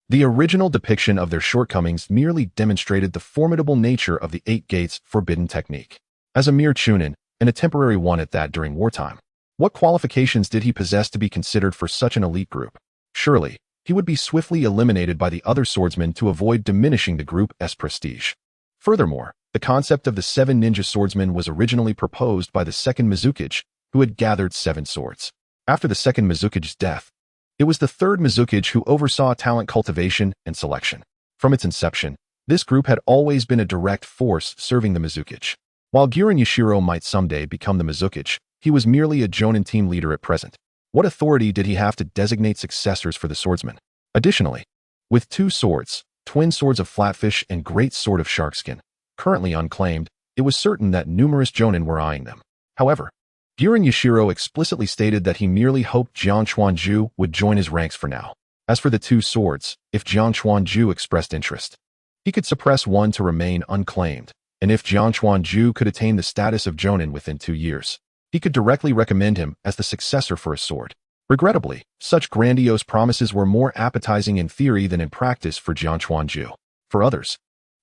The original depiction of their shortcomings merely demonstrated the formidable nature of the 8 Gates forbidden technique. As a mere chunin, and a temporary one at that during wartime, what qualifications did he possess to be considered for such an elite group? Surely, he would be swiftly eliminated by the other swordsmen to avoid diminishing the group's prestige. Furthermore, the concept of the 7 ninja swordsmen was originally proposed by the second Mizukage, who had gathered 7 swords. After the second Mizukage's death, it was the third Mizukage who oversaw talent cultivation and selection. From its inception, this group had always been a direct force serving the Mizukage. While Giran Yashiro might someday become the Mizukage, he was merely a jonin team leader at present. What authority did he have to designate successors for the swordsmen? Additionally, with 2 swords, twin swords of flatfish and great sword of sharkskin, currently unclaimed, it was certain that numerous jonin were eyeing them. However, Giran Yashiro explicitly stated that he merely hoped Jiang Chuanju would join his ranks for now. As for the 2 swords, if Jiang Chuanju expressed interest, he could suppress one to remain unclaimed, and if Jiang Chuanju could attain the status of jonin within 2 years, he could directly recommend him as the successor for a sword. Regrettably, such grandiose promises were more appetizing in theory than in practice for Jiang Chuanju. For others,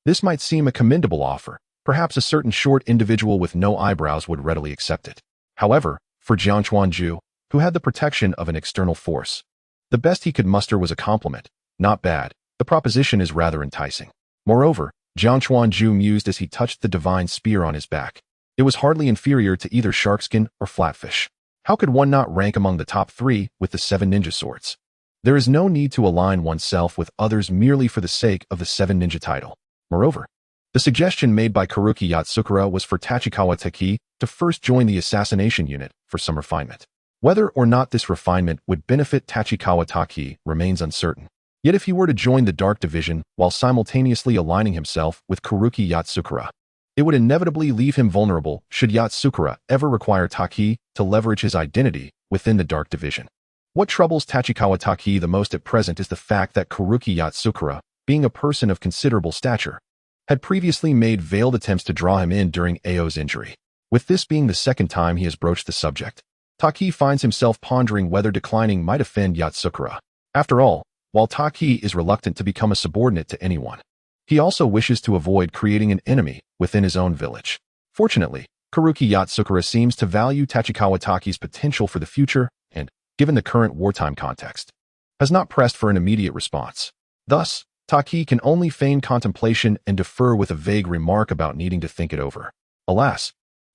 this might seem a commendable offer. Perhaps a certain short individual with no eyebrows would readily accept it. However, for Jiang Chuanju, who had the protection of an external force, the best he could muster was a compliment. Not bad, the proposition is rather enticing. Moreover, Jiang Chuanju mused as he touched the divine spear on his back. It was hardly inferior to either sharkskin or flatfish. How could one not rank among the top 3 with the 7 ninja swords? There is no need to align oneself with others merely for the sake of the 7 ninja title. Moreover, the suggestion made by Karuki Yatsukura was for Tachikawa Taki to first join the assassination unit for some refinement. Whether or not this refinement would benefit Tachikawa Taki remains uncertain. Yet if he were to join the Dark Division while simultaneously aligning himself with Karuki Yatsukura, it would inevitably leave him vulnerable should Yatsukura ever require Taki to leverage his identity within the Dark Division. What troubles Tachikawa Taki the most at present is the fact that Karuki Yatsukura, being a person of considerable stature, had previously made veiled attempts to draw him in during Ao's injury. With this being the second time he has broached the subject, Taki finds himself pondering whether declining might offend Yatsukura. After all, while Taki is reluctant to become a subordinate to anyone, he also wishes to avoid creating an enemy within his own village. Fortunately, Karuki Yatsukura seems to value Tachikawa Taki's potential for the future and, given the current wartime context, has not pressed for an immediate response. Thus, Taki can only feign contemplation and defer with a vague remark about needing to think it over. Alas,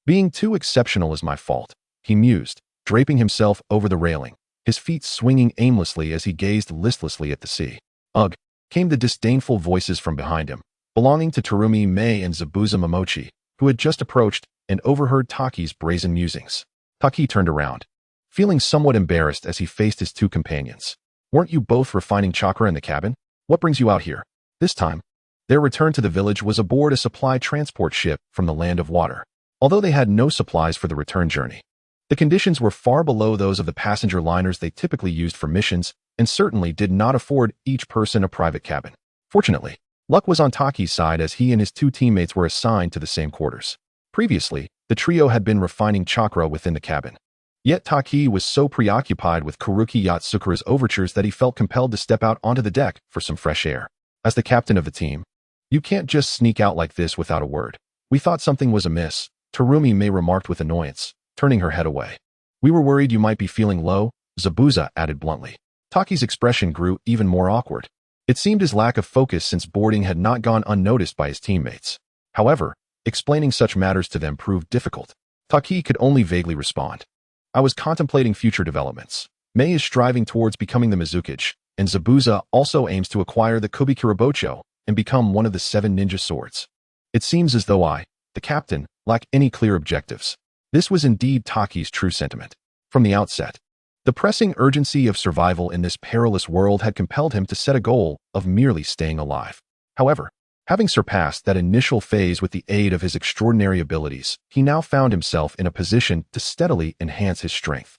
being too exceptional is my fault, he mused, draping himself over the railing, his feet swinging aimlessly as he gazed listlessly at the sea. Ugh, came the disdainful voices from behind him, belonging to Terumi Mei and Zabuza Momochi, who had just approached and overheard Taki's brazen musings. Taki turned around, feeling somewhat embarrassed as he faced his 2 companions. Weren't you both refining chakra in the cabin? What brings you out here? This time, their return to the village was aboard a supply transport ship from the land of water. Although they had no supplies for the return journey, The conditions were far below those of the passenger liners they typically used for missions, and certainly did not afford each person a private cabin. Fortunately, luck was on Taki's side as he and his two teammates were assigned to the same quarters. Previously, the trio had been refining chakra within the cabin. Yet Taki was so preoccupied with Kuruki Yatsukura's overtures that he felt compelled to step out onto the deck for some fresh air. As the captain of the team, "You can't just sneak out like this without a word. We thought something was amiss," Terumi Mei remarked with annoyance, turning her head away. "We were worried you might be feeling low," Zabuza added bluntly. Taki's expression grew even more awkward. It seemed his lack of focus since boarding had not gone unnoticed by his teammates. However, explaining such matters to them proved difficult. Taki could only vaguely respond. "I was contemplating future developments. Mei is striving towards becoming the Mizukage, and Zabuza also aims to acquire the Kubikirabocho and become one of the 7 ninja swords. It seems as though I, the captain, lack any clear objectives." This was indeed Taki's true sentiment. From the outset, the pressing urgency of survival in this perilous world had compelled him to set a goal of merely staying alive. However, having surpassed that initial phase with the aid of his extraordinary abilities, he now found himself in a position to steadily enhance his strength.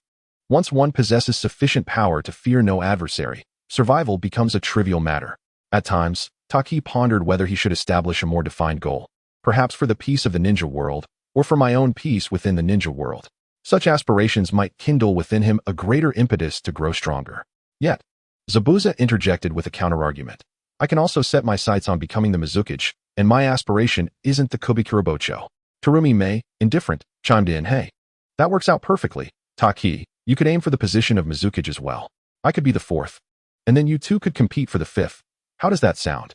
Once one possesses sufficient power to fear no adversary, survival becomes a trivial matter. At times, Taki pondered whether he should establish a more defined goal, perhaps for the peace of the ninja world, or for my own peace within the ninja world. Such aspirations might kindle within him a greater impetus to grow stronger. Yet, Zabuza interjected with a counterargument. "I can also set my sights on becoming the Mizukage, and my aspiration isn't the Kubikirabocho." Terumi Mei, indifferent, chimed in, "Hey, that works out perfectly. Taki, you could aim for the position of Mizukage as well. I could be the 4th. And then you two could compete for the 5th. How does that sound?"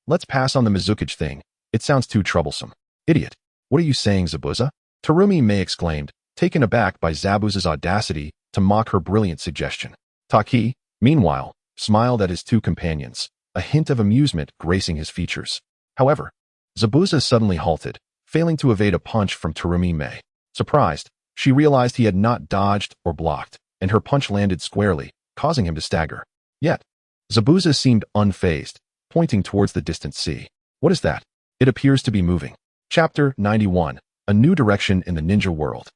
Let's pass on the Mizukage thing. It sounds too troublesome." "Idiot. What are you saying, Zabuza?" Terumi Mei exclaimed, taken aback by Zabuza's audacity to mock her brilliant suggestion. Taki, meanwhile, smiled at his two companions, a hint of amusement gracing his features. However, Zabuza suddenly halted, failing to evade a punch from Terumi Mei. Surprised, she realized he had not dodged or blocked, and her punch landed squarely, causing him to stagger. Yet, Zabuza seemed unfazed, pointing towards the distant sea. "What is that? It appears to be moving." Chapter 91. A New Direction in the Ninja World.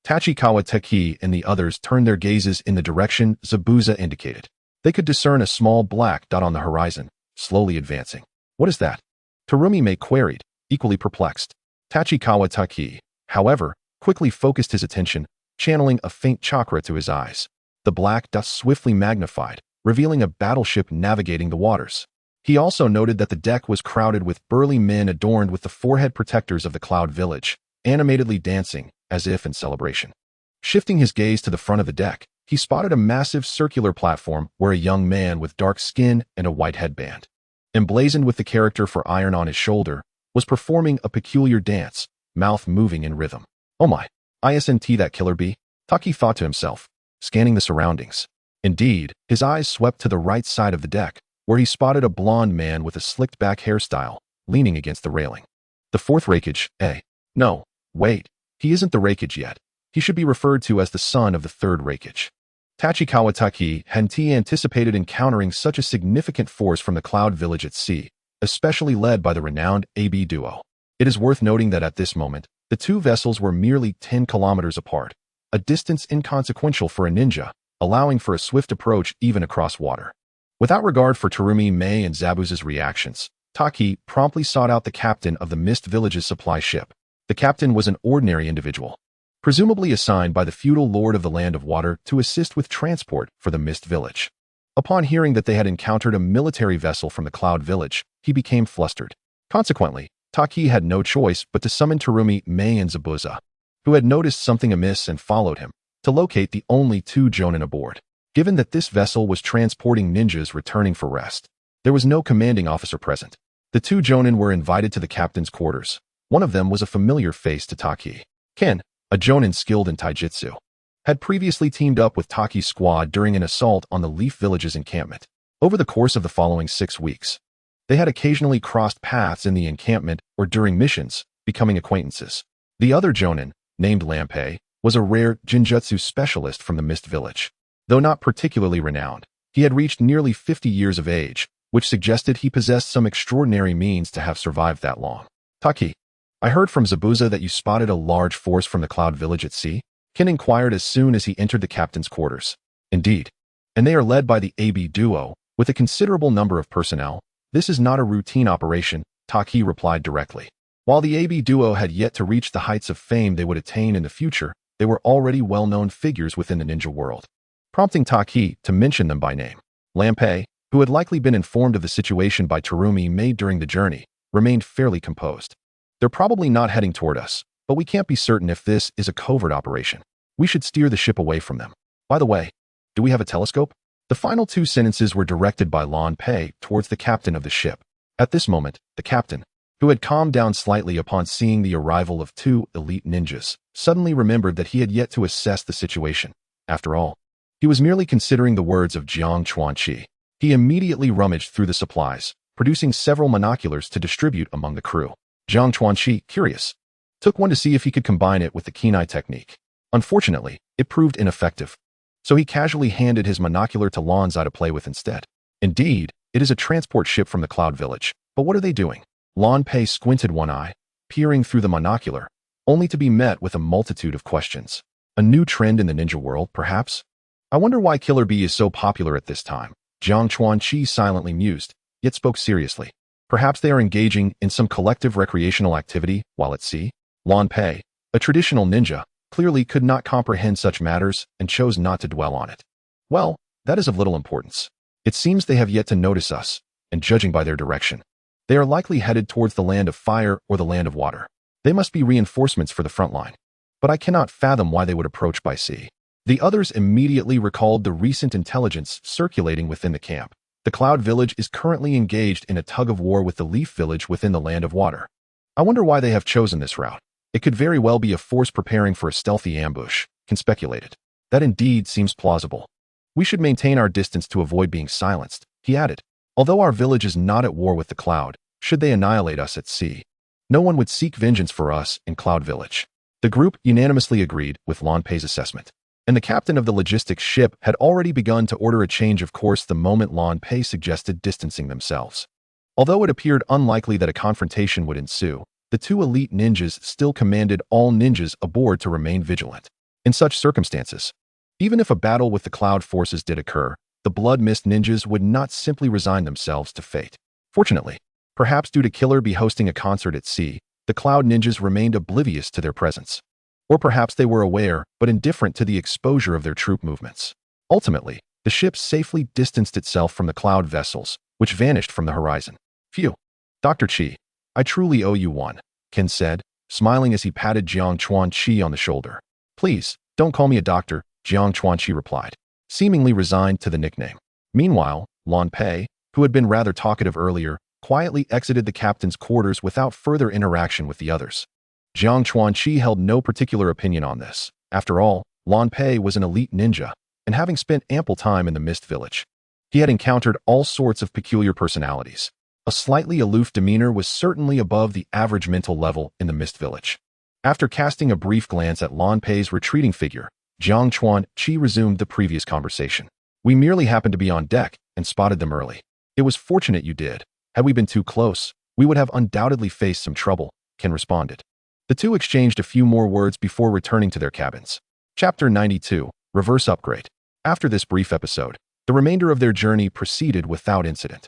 Tachikawa Teki and the others turned their gazes in the direction Zabuza indicated. They could discern a small black dot on the horizon, slowly advancing. "What is that?" Terumi Mei queried, equally perplexed. Tachikawa Teki, however, quickly focused his attention, channeling a faint chakra to his eyes. The black dot swiftly magnified, revealing a battleship navigating the waters. He also noted that the deck was crowded with burly men adorned with the forehead protectors of the Cloud Village, animatedly dancing, as if in celebration. Shifting his gaze to the front of the deck, he spotted a massive circular platform where a young man with dark skin and a white headband, emblazoned with the character for Iron on his shoulder, was performing a peculiar dance, mouth moving in rhythm. "Oh my, isn't that killer bee?" Taki thought to himself, scanning the surroundings. Indeed, his eyes swept to the right side of the deck, where he spotted a blonde man with a slicked-back hairstyle, leaning against the railing. "The 4th Raikage, eh? No, wait, he isn't the Raikage yet. He should be referred to as the son of the 3rd Raikage." Tachikawa Taki hadn't anticipated encountering such a significant force from the Cloud Village at sea, especially led by the renowned AB duo. It is worth noting that at this moment, the two vessels were merely 10 kilometers apart, a distance inconsequential for a ninja, allowing for a swift approach even across water. Without regard for Terumi Mei and Zabuza's reactions, Taki promptly sought out the captain of the Mist Village's supply ship. The captain was an ordinary individual, presumably assigned by the feudal lord of the Land of Water to assist with transport for the Mist Village. Upon hearing that they had encountered a military vessel from the Cloud Village, he became flustered. Consequently, Taki had no choice but to summon Terumi Mei and Zabuza, who had noticed something amiss and followed him, to locate the only 2 jonin aboard. Given that this vessel was transporting ninjas returning for rest, there was no commanding officer present. The 2 jonin were invited to the captain's quarters. One of them was a familiar face to Taki. Ken, a jonin skilled in taijutsu, had previously teamed up with Taki's squad during an assault on the Leaf Village's encampment. Over the course of the following 6 weeks, they had occasionally crossed paths in the encampment or during missions, becoming acquaintances. The other jonin, named Lampe, was a rare jinjutsu specialist from the Mist Village. Though not particularly renowned, he had reached nearly 50 years of age, which suggested he possessed some extraordinary means to have survived that long. "Taki, I heard from Zabuza that you spotted a large force from the Cloud Village at sea." Ken inquired as soon as he entered the captain's quarters. Indeed. And they are led by the AB duo, with a considerable number of personnel. This is not a routine operation, Taki replied directly. While the AB duo had yet to reach the heights of fame they would attain in the future, they were already well-known figures within the ninja world, prompting Taki to mention them by name. Lampei, who had likely been informed of the situation by Terumi made during the journey, remained fairly composed. They're probably not heading toward us, but we can't be certain if this is a covert operation. We should steer the ship away from them. By the way, do we have a telescope? The final two sentences were directed by Lampei towards the captain of the ship. At this moment, the captain, who had calmed down slightly upon seeing the arrival of two elite ninjas, suddenly remembered that he had yet to assess the situation. After all, he was merely considering the words of Jiang Chuanqi. He immediately rummaged through the supplies, producing several monoculars to distribute among the crew. Jiang Chuanqi, curious, took one to see if he could combine it with the keen eye technique. Unfortunately, it proved ineffective, so he casually handed his monocular to Lanzai to play with instead. Indeed, it is a transport ship from the Cloud Village, but what are they doing? Lampei squinted one eye, peering through the monocular, only to be met with a multitude of questions. A new trend in the ninja world, perhaps? I wonder why Killer Bee is so popular at this time. Jiang Chuanqi silently mused, yet spoke seriously. Perhaps they are engaging in some collective recreational activity while at sea? Lampei, a traditional ninja, clearly could not comprehend such matters and chose not to dwell on it. Well, that is of little importance. It seems they have yet to notice us, and judging by their direction, they are likely headed towards the land of fire or the land of water. They must be reinforcements for the front line. But I cannot fathom why they would approach by sea. The others immediately recalled the recent intelligence circulating within the camp. The Cloud Village is currently engaged in a tug-of-war with the Leaf Village within the land of water. I wonder why they have chosen this route. It could very well be a force preparing for a stealthy ambush, Ken speculated. That indeed seems plausible. We should maintain our distance to avoid being silenced, he added. Although our village is not at war with the Cloud, should they annihilate us at sea, no one would seek vengeance for us in Cloud Village. The group unanimously agreed with Lampei's assessment, and the captain of the logistics ship had already begun to order a change of course the moment Lampei suggested distancing themselves. Although it appeared unlikely that a confrontation would ensue, the two elite ninjas still commanded all ninjas aboard to remain vigilant. In such circumstances, even if a battle with the Cloud forces did occur, the Blood Mist ninjas would not simply resign themselves to fate. Fortunately, perhaps due to Killer Bee hosting a concert at sea, the Cloud ninjas remained oblivious to their presence. Or perhaps they were aware, but indifferent to the exposure of their troop movements. Ultimately, the ship safely distanced itself from the Cloud vessels, which vanished from the horizon. Phew. Dr. Chi, I truly owe you one, Ken said, smiling as he patted Jiang Chuanqi on the shoulder. Please, don't call me a doctor, Jiang Chuanqi replied, seemingly resigned to the nickname. Meanwhile, Lampei, who had been rather talkative earlier, quietly exited the captain's quarters without further interaction with the others. Jiang Chuanqi held no particular opinion on this. After all, Lampei was an elite ninja, and having spent ample time in the Mist Village, he had encountered all sorts of peculiar personalities. A slightly aloof demeanor was certainly above the average mental level in the Mist Village. After casting a brief glance at Lampei's retreating figure, Jiang Chuanqi resumed the previous conversation. We merely happened to be on deck and spotted them early. It was fortunate you did. Had we been too close, we would have undoubtedly faced some trouble, Ken responded. The two exchanged a few more words before returning to their cabins. Chapter 92, Reverse Upgrade. After this brief episode, the remainder of their journey proceeded without incident.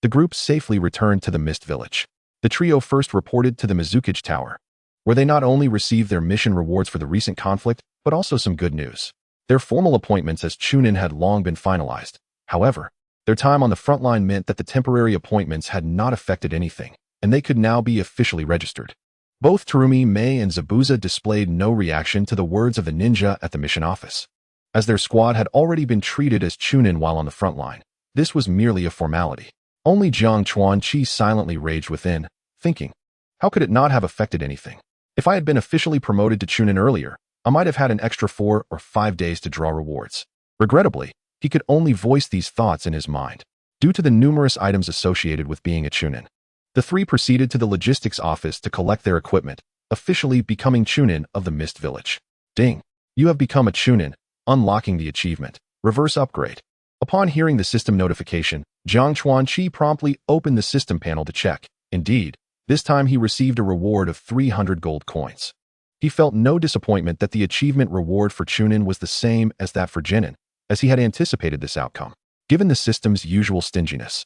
The group safely returned to the Mist Village. The trio first reported to the Mizukage Tower, where they not only received their mission rewards for the recent conflict, but also some good news. Their formal appointments as Chunin had long been finalized. However, their time on the front line meant that the temporary appointments had not affected anything, and they could now be officially registered. Both Terumi, Mei, and Zabuza displayed no reaction to the words of the ninja at the mission office. As their squad had already been treated as Chunin while on the front line, this was merely a formality. Only Jiang Chuanqi silently raged within, thinking, how could it not have affected anything? If I had been officially promoted to Chunin earlier, I might have had an extra 4 or 5 days to draw rewards. Regrettably, he could only voice these thoughts in his mind, due to the numerous items associated with being a Chunin. The three proceeded to the logistics office to collect their equipment, officially becoming Chunin of the Mist Village. Ding! You have become a Chunin, unlocking the achievement. Reverse upgrade. Upon hearing the system notification, Jiang Chuanqi promptly opened the system panel to check. Indeed, this time he received a reward of 300 gold coins. He felt no disappointment that the achievement reward for Chunin was the same as that for Jinin, as he had anticipated this outcome. Given the system's usual stinginess,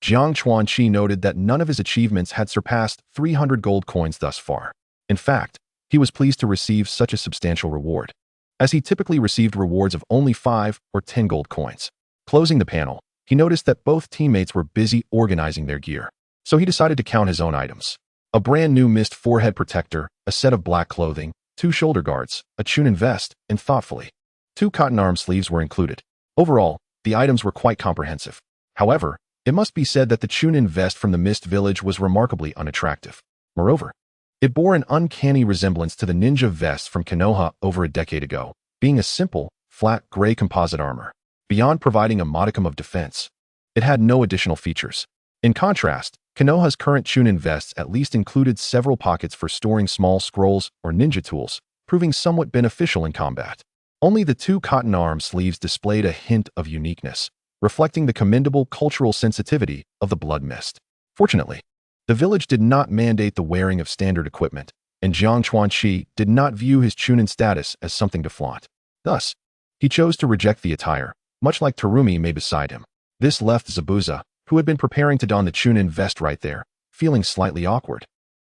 Jiang Chuanqi noted that none of his achievements had surpassed 300 gold coins thus far. In fact, he was pleased to receive such a substantial reward, as he typically received rewards of only 5 or 10 gold coins. Closing the panel, he noticed that both teammates were busy organizing their gear, so he decided to count his own items. A brand new mist forehead protector, a set of black clothing, 2 shoulder guards, a Chunin vest, and thoughtfully, 2 cotton arm sleeves were included. Overall, the items were quite comprehensive. However, it must be said that the Chunin vest from the Mist Village was remarkably unattractive. Moreover, it bore an uncanny resemblance to the ninja vest from Konoha over a decade ago, being a simple, flat gray composite armor. Beyond providing a modicum of defense, it had no additional features. In contrast, Konoha's current Chunin vests at least included several pockets for storing small scrolls or ninja tools, proving somewhat beneficial in combat. Only the 2 cotton arm sleeves displayed a hint of uniqueness, reflecting the commendable cultural sensitivity of the Blood Mist. Fortunately, the village did not mandate the wearing of standard equipment, and Jiang Chuanqi did not view his Chunin status as something to flaunt. Thus, he chose to reject the attire, much like Terumi Mei beside him. This left Zabuza, who had been preparing to don the Chunin vest right there, feeling slightly awkward.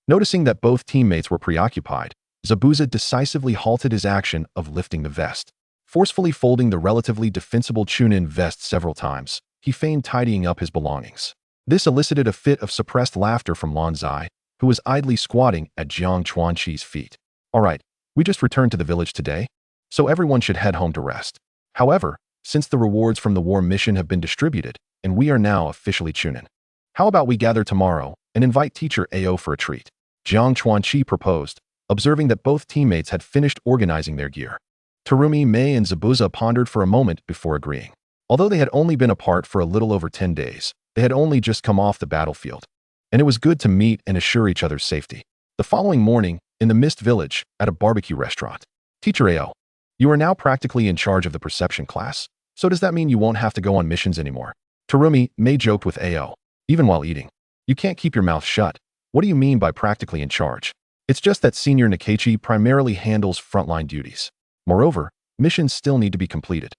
Noticing that both teammates were preoccupied, Zabuza decisively halted his action of lifting the vest. Forcefully folding the relatively defensible Chunin vest several times, he feigned tidying up his belongings. This elicited a fit of suppressed laughter from Lan Zai, who was idly squatting at Jiang Chuanqi's feet. All right, we just returned to the village today, so everyone should head home to rest. However, since the rewards from the war mission have been distributed, and we are now officially Chunin, how about we gather tomorrow and invite teacher Ao for a treat? Jiang Chuanqi proposed, observing that both teammates had finished organizing their gear. Terumi Mei and Zabuza pondered for a moment before agreeing. Although they had only been apart for a little over 10 days, they had only just come off the battlefield, and it was good to meet and assure each other's safety. The following morning, in the Mist Village, at a barbecue restaurant, Teacher Ao, you are now practically in charge of the perception class, so does that mean you won't have to go on missions anymore? Terumi Mei joked with Ao, even while eating. You can't keep your mouth shut. What do you mean by practically in charge? It's just that Senior Nakachi primarily handles frontline duties. Moreover, missions still need to be completed.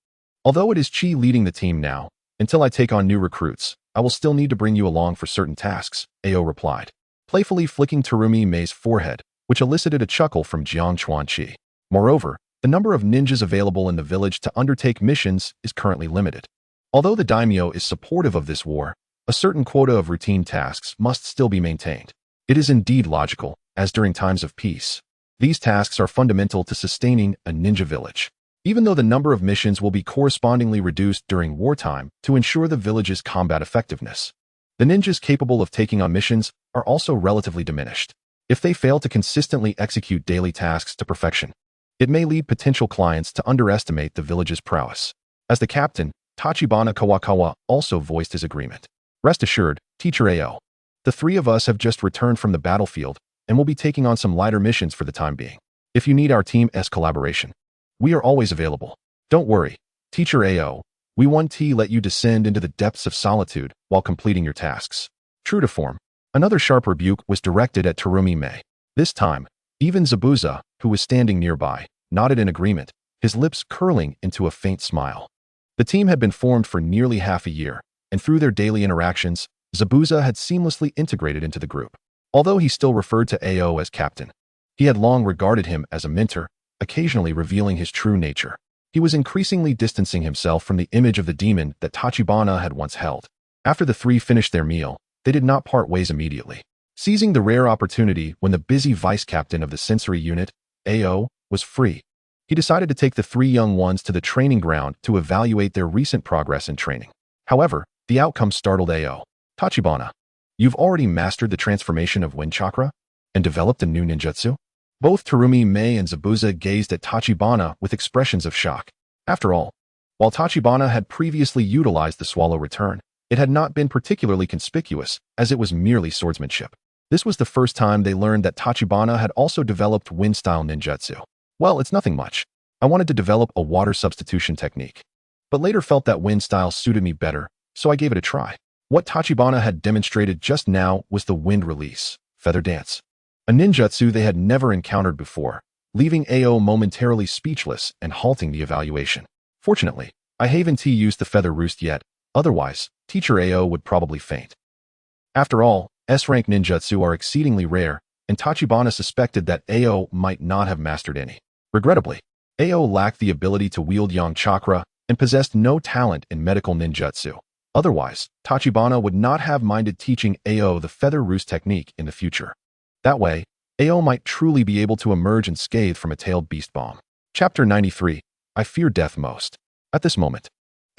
Although it is Chi leading the team now, until I take on new recruits, I will still need to bring you along for certain tasks, Ao replied, playfully flicking Terumi Mei's forehead, which elicited a chuckle from Jiang Chuanqi. Moreover, the number of ninjas available in the village to undertake missions is currently limited. Although the daimyo is supportive of this war, a certain quota of routine tasks must still be maintained. It is indeed logical, as during times of peace, these tasks are fundamental to sustaining a ninja village, even though the number of missions will be correspondingly reduced during wartime to ensure the village's combat effectiveness. The ninjas capable of taking on missions are also relatively diminished. If they fail to consistently execute daily tasks to perfection, it may lead potential clients to underestimate the village's prowess. As the captain, Tachibana Kawakawa also voiced his agreement. Rest assured, Teacher Ao, the 3 of us have just returned from the battlefield and will be taking on some lighter missions for the time being. If you need our team's collaboration, we are always available. Don't worry, Teacher Ao, we won't let you descend into the depths of solitude while completing your tasks. True to form, another sharp rebuke was directed at Terumi Mei. This time, even Zabuza, who was standing nearby, nodded in agreement, his lips curling into a faint smile. The team had been formed for nearly half a year, and through their daily interactions, Zabuza had seamlessly integrated into the group. Although he still referred to Ao as captain, he had long regarded him as a mentor, occasionally revealing his true nature. He was increasingly distancing himself from the image of the demon that Tachibana had once held. After the 3 finished their meal, they did not part ways immediately. Seizing the rare opportunity when the busy vice-captain of the sensory unit, Ao, was free, he decided to take the 3 young ones to the training ground to evaluate their recent progress in training. However, the outcome startled Ao. Tachibana, you've already mastered the transformation of wind chakra and developed a new ninjutsu? Both Terumi Mei and Zabuza gazed at Tachibana with expressions of shock. After all, while Tachibana had previously utilized the swallow return, it had not been particularly conspicuous, as it was merely swordsmanship. This was the first time they learned that Tachibana had also developed wind-style ninjutsu. Well, it's nothing much. I wanted to develop a water substitution technique, but later felt that wind style suited me better, so I gave it a try. What Tachibana had demonstrated just now was the wind release, feather dance, a ninjutsu they had never encountered before, leaving AO momentarily speechless and halting the evaluation. Fortunately, I haven't used the feather roost yet, otherwise, Teacher AO would probably faint. After all, S-rank ninjutsu are exceedingly rare, and Tachibana suspected that AO might not have mastered any. Regrettably, AO lacked the ability to wield yang chakra and possessed no talent in medical ninjutsu. Otherwise, Tachibana would not have minded teaching AO the feather roost technique in the future. That way, AO might truly be able to emerge unscathed from a tailed beast bomb. Chapter 93. I fear death most. At this moment,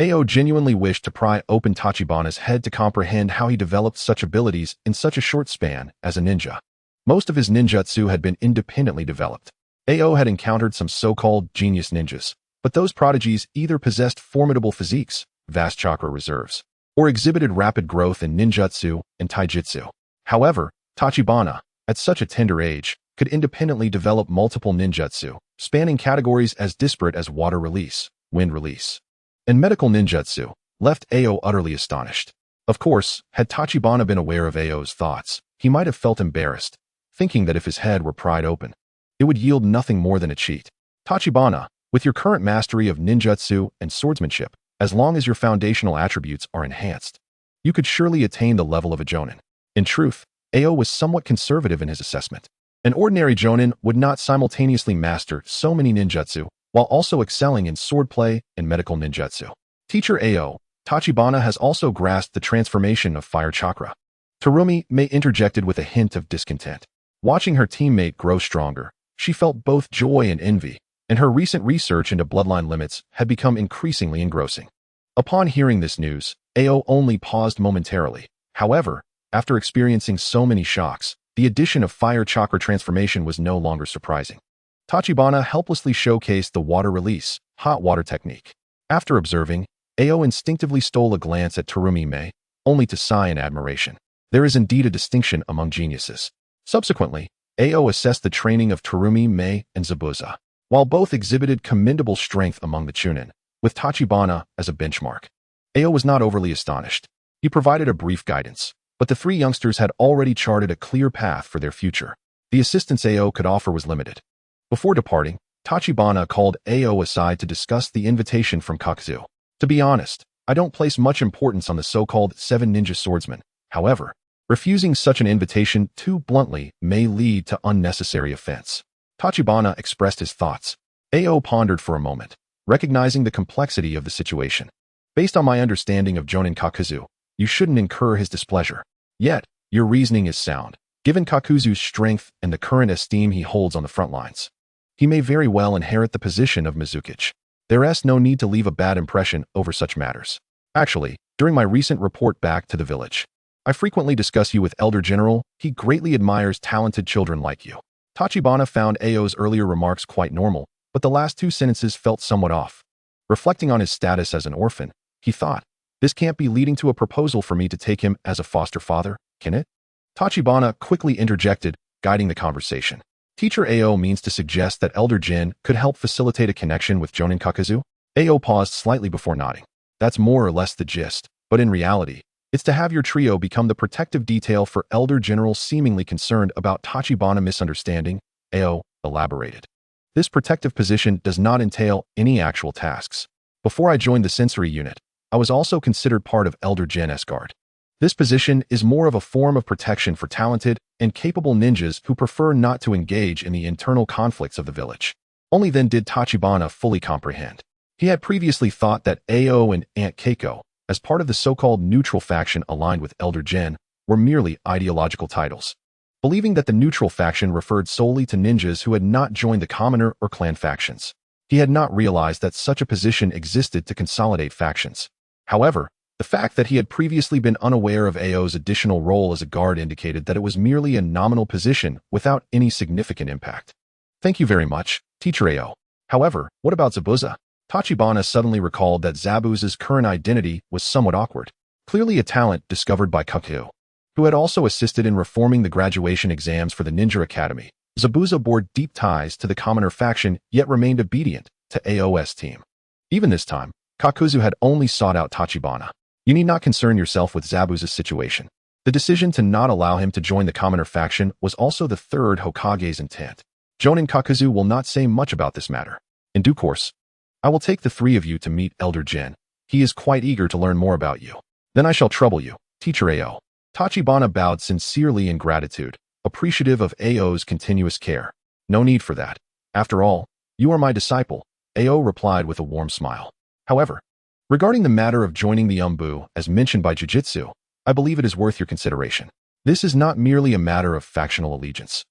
AO genuinely wished to pry open Tachibana's head to comprehend how he developed such abilities in such a short span as a ninja. Most of his ninjutsu had been independently developed. AO had encountered some so-called genius ninjas, but those prodigies either possessed formidable physiques, vast chakra reserves, or exhibited rapid growth in ninjutsu and taijutsu. However, Tachibana, at such a tender age, could independently develop multiple ninjutsu, spanning categories as disparate as water release, wind release, and medical ninjutsu, left AO utterly astonished. Of course, had Tachibana been aware of AO's thoughts, he might have felt embarrassed, thinking that if his head were pried open, it would yield nothing more than a cheat. Tachibana, with your current mastery of ninjutsu and swordsmanship, as long as your foundational attributes are enhanced, you could surely attain the level of a jonin. In truth, AO was somewhat conservative in his assessment. An ordinary jonin would not simultaneously master so many ninjutsu while also excelling in swordplay and medical ninjutsu. Teacher AO, Tachibana has also grasped the transformation of fire chakra. Terumi May interjected with a hint of discontent. Watching her teammate grow stronger, she felt both joy and envy, and her recent research into bloodline limits had become increasingly engrossing. Upon hearing this news, AO only paused momentarily. However, after experiencing so many shocks, the addition of fire chakra transformation was no longer surprising. Tachibana helplessly showcased the water release, hot water technique. After observing, AO instinctively stole a glance at Terumi May, only to sigh in admiration. There is indeed a distinction among geniuses. Subsequently, AO assessed the training of Terumi May and Zabuza. While both exhibited commendable strength among the Chunin, with Tachibana as a benchmark, AO was not overly astonished. He provided a brief guidance, but the three youngsters had already charted a clear path for their future. The assistance AO could offer was limited. Before departing, Tachibana called AO aside to discuss the invitation from Kakuzu. To be honest, I don't place much importance on the so-called 7 ninja swordsmen. However, refusing such an invitation too bluntly may lead to unnecessary offense. Tachibana expressed his thoughts. AO pondered for a moment, recognizing the complexity of the situation. Based on my understanding of Jonin Kakuzu, you shouldn't incur his displeasure. Yet, your reasoning is sound, given Kakuzu's strength and the current esteem he holds on the front lines. He may very well inherit the position of Mizukage. There is no need to leave a bad impression over such matters. Actually, during my recent report back to the village, I frequently discuss you with Elder General. He greatly admires talented children like you. Tachibana found AO's earlier remarks quite normal, but the last 2 sentences felt somewhat off. Reflecting on his status as an orphan, he thought, this can't be leading to a proposal for me to take him as a foster father, can it? Tachibana quickly interjected, guiding the conversation. Teacher AO means to suggest that Elder Jin could help facilitate a connection with Jonin Kakuzu? AO paused slightly before nodding. That's more or less the gist, but in reality, it's to have your trio become the protective detail for Elder General seemingly concerned about Tachibana misunderstanding, AO elaborated. This protective position does not entail any actual tasks. Before I joined the sensory unit, I was also considered part of Elder Jin's guard. This position is more of a form of protection for talented and capable ninjas who prefer not to engage in the internal conflicts of the village. Only then did Tachibana fully comprehend. He had previously thought that AO and Aunt Keiko, as part of the so-called neutral faction aligned with Elder Jin, were merely ideological titles. Believing that the neutral faction referred solely to ninjas who had not joined the commoner or clan factions, he had not realized that such a position existed to consolidate factions. However, the fact that he had previously been unaware of AO's additional role as a guard indicated that it was merely a nominal position without any significant impact. Thank you very much, Teacher AO. However, what about Zabuza? Tachibana suddenly recalled that Zabuza's current identity was somewhat awkward. Clearly a talent discovered by Kakuzu, who had also assisted in reforming the graduation exams for the Ninja Academy. Zabuza bore deep ties to the commoner faction yet remained obedient to AO's team. Even this time, Kakuzu had only sought out Tachibana. You need not concern yourself with Zabuza's situation. The decision to not allow him to join the commoner faction was also the third Hokage's intent. Jonin Kakuzu will not say much about this matter. In due course, I will take the three of you to meet Elder Jin. He is quite eager to learn more about you. Then I shall trouble you, Teacher Ao. Tachibana bowed sincerely in gratitude, appreciative of Ao's continuous care. No need for that. After all, you are my disciple, Ao replied with a warm smile. However, regarding the matter of joining the Umbu, as mentioned by Jujutsu, I believe it is worth your consideration. This is not merely a matter of factional allegiance.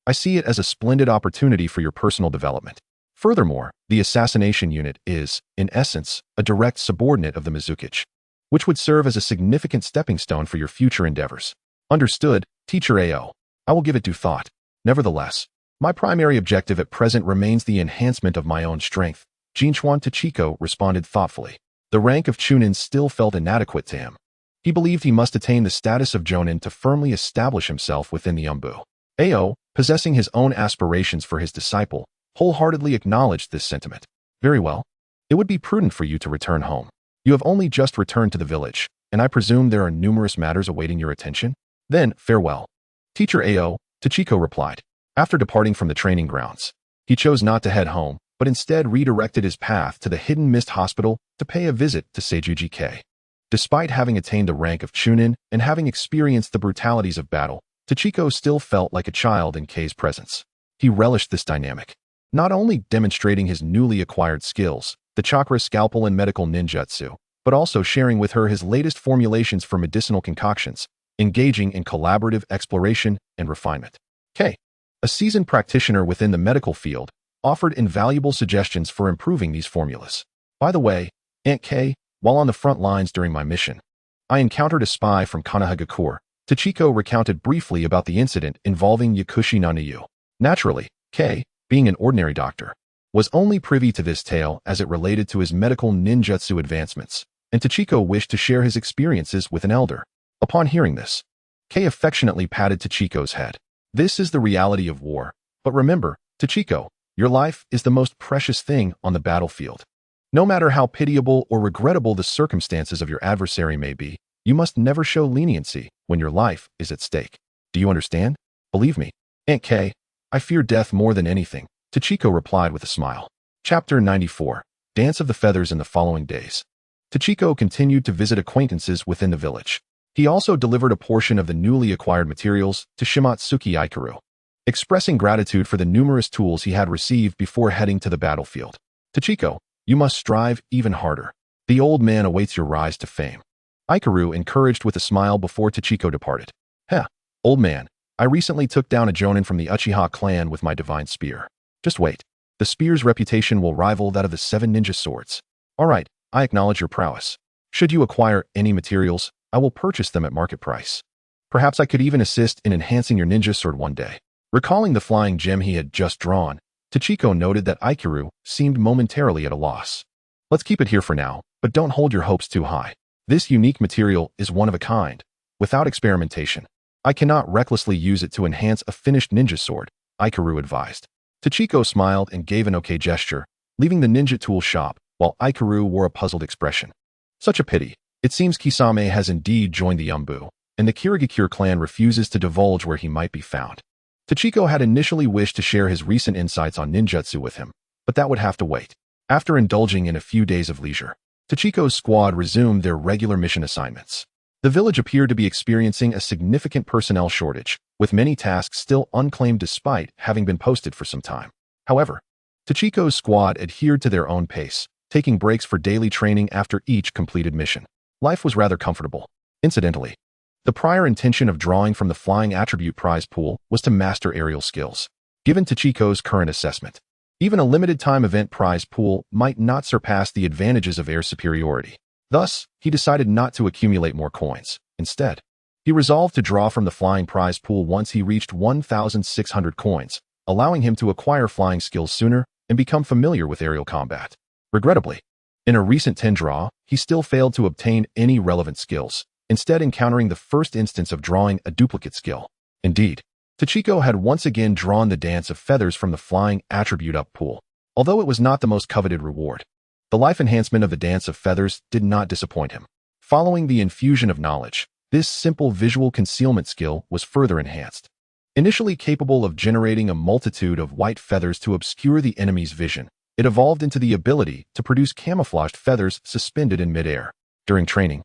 I see it as a splendid opportunity for your personal development. Furthermore, the assassination unit is, in essence, a direct subordinate of the Mizukage, which would serve as a significant stepping stone for your future endeavors. Understood, Teacher Ao. I will give it due thought. Nevertheless, my primary objective at present remains the enhancement of my own strength. Jinchuan Tachiko responded thoughtfully. The rank of Chunin still felt inadequate to him. He believed he must attain the status of Jonin to firmly establish himself within the Umbu. Ao, possessing his own aspirations for his disciple, wholeheartedly acknowledged this sentiment. Very well. It would be prudent for you to return home. You have only just returned to the village, and I presume there are numerous matters awaiting your attention? Then, farewell. Teacher Ao, Tachiko replied. After departing from the training grounds, he chose not to head home, but instead redirected his path to the Hidden Mist Hospital to pay a visit to Seijuji K. Despite having attained the rank of Chunin and having experienced the brutalities of battle, Tachiko still felt like a child in K's presence. He relished this dynamic, not only demonstrating his newly acquired skills, the chakra scalpel and medical ninjutsu, but also sharing with her his latest formulations for medicinal concoctions, engaging in collaborative exploration and refinement. K, a seasoned practitioner within the medical field, offered invaluable suggestions for improving these formulas. By the way, Aunt K, while on the front lines during my mission, I encountered a spy from Kanahagakure. Tachiko recounted briefly about the incident involving Yakushi Nanayu. Naturally, K, being an ordinary doctor, was only privy to this tale as it related to his medical ninjutsu advancements, and Tachiko wished to share his experiences with an elder. Upon hearing this, K affectionately patted Tachiko's head. This is the reality of war, but remember, Tachiko, your life is the most precious thing on the battlefield. No matter how pitiable or regrettable the circumstances of your adversary may be, you must never show leniency when your life is at stake. Do you understand? Believe me, Aunt K, I fear death more than anything, Tachiko replied with a smile. Chapter 94. Dance of the Feathers in the following days. Tachiko continued to visit acquaintances within the village. He also delivered a portion of the newly acquired materials to Shimatsuki Aikaru, expressing gratitude for the numerous tools he had received before heading to the battlefield. Tachiko, you must strive even harder. The old man awaits your rise to fame. Aikaru encouraged with a smile before Tachiko departed. Heh, old man, I recently took down a Jonin from the Uchiha clan with my divine spear. Just wait. The spear's reputation will rival that of the 7 ninja swords. All right, I acknowledge your prowess. Should you acquire any materials, I will purchase them at market price. Perhaps I could even assist in enhancing your ninja sword one day. Recalling the flying gem he had just drawn, Tachiko noted that Aikaru seemed momentarily at a loss. Let's keep it here for now, but don't hold your hopes too high. This unique material is one of a kind, without experimentation. I cannot recklessly use it to enhance a finished ninja sword, Aikaru advised. Tachiko smiled and gave an okay gesture, leaving the ninja tool shop, while Aikaru wore a puzzled expression. Such a pity. It seems Kisame has indeed joined the Umbu, and the Kirigakure clan refuses to divulge where he might be found. Tachiko had initially wished to share his recent insights on ninjutsu with him, but that would have to wait. After indulging in a few days of leisure, Tachiko's squad resumed their regular mission assignments. The village appeared to be experiencing a significant personnel shortage, with many tasks still unclaimed despite having been posted for some time. However, Tachiko's squad adhered to their own pace, taking breaks for daily training after each completed mission. Life was rather comfortable. Incidentally, the prior intention of drawing from the flying attribute prize pool was to master aerial skills. Given Tachiko's current assessment, even a limited-time event prize pool might not surpass the advantages of air superiority. Thus, he decided not to accumulate more coins. Instead, he resolved to draw from the flying prize pool once he reached 1,600 coins, allowing him to acquire flying skills sooner and become familiar with aerial combat. Regrettably, in a recent 10 draw, he still failed to obtain any relevant skills, instead encountering the first instance of drawing a duplicate skill. Indeed, Tachiko had once again drawn the Dance of Feathers from the flying attribute up pool. Although it was not the most coveted reward, the life enhancement of the Dance of Feathers did not disappoint him. Following the infusion of knowledge, this simple visual concealment skill was further enhanced. Initially capable of generating a multitude of white feathers to obscure the enemy's vision, it evolved into the ability to produce camouflaged feathers suspended in midair. During training,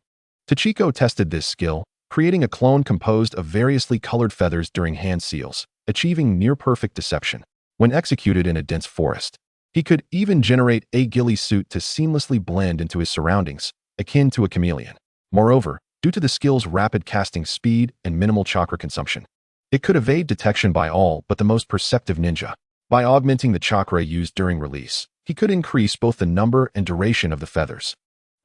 Tachiko tested this skill, creating a clone composed of variously colored feathers during hand seals, achieving near-perfect deception. When executed in a dense forest, he could even generate a ghillie suit to seamlessly blend into his surroundings, akin to a chameleon. Moreover, due to the skill's rapid casting speed and minimal chakra consumption, it could evade detection by all but the most perceptive ninja. By augmenting the chakra used during release, he could increase both the number and duration of the feathers.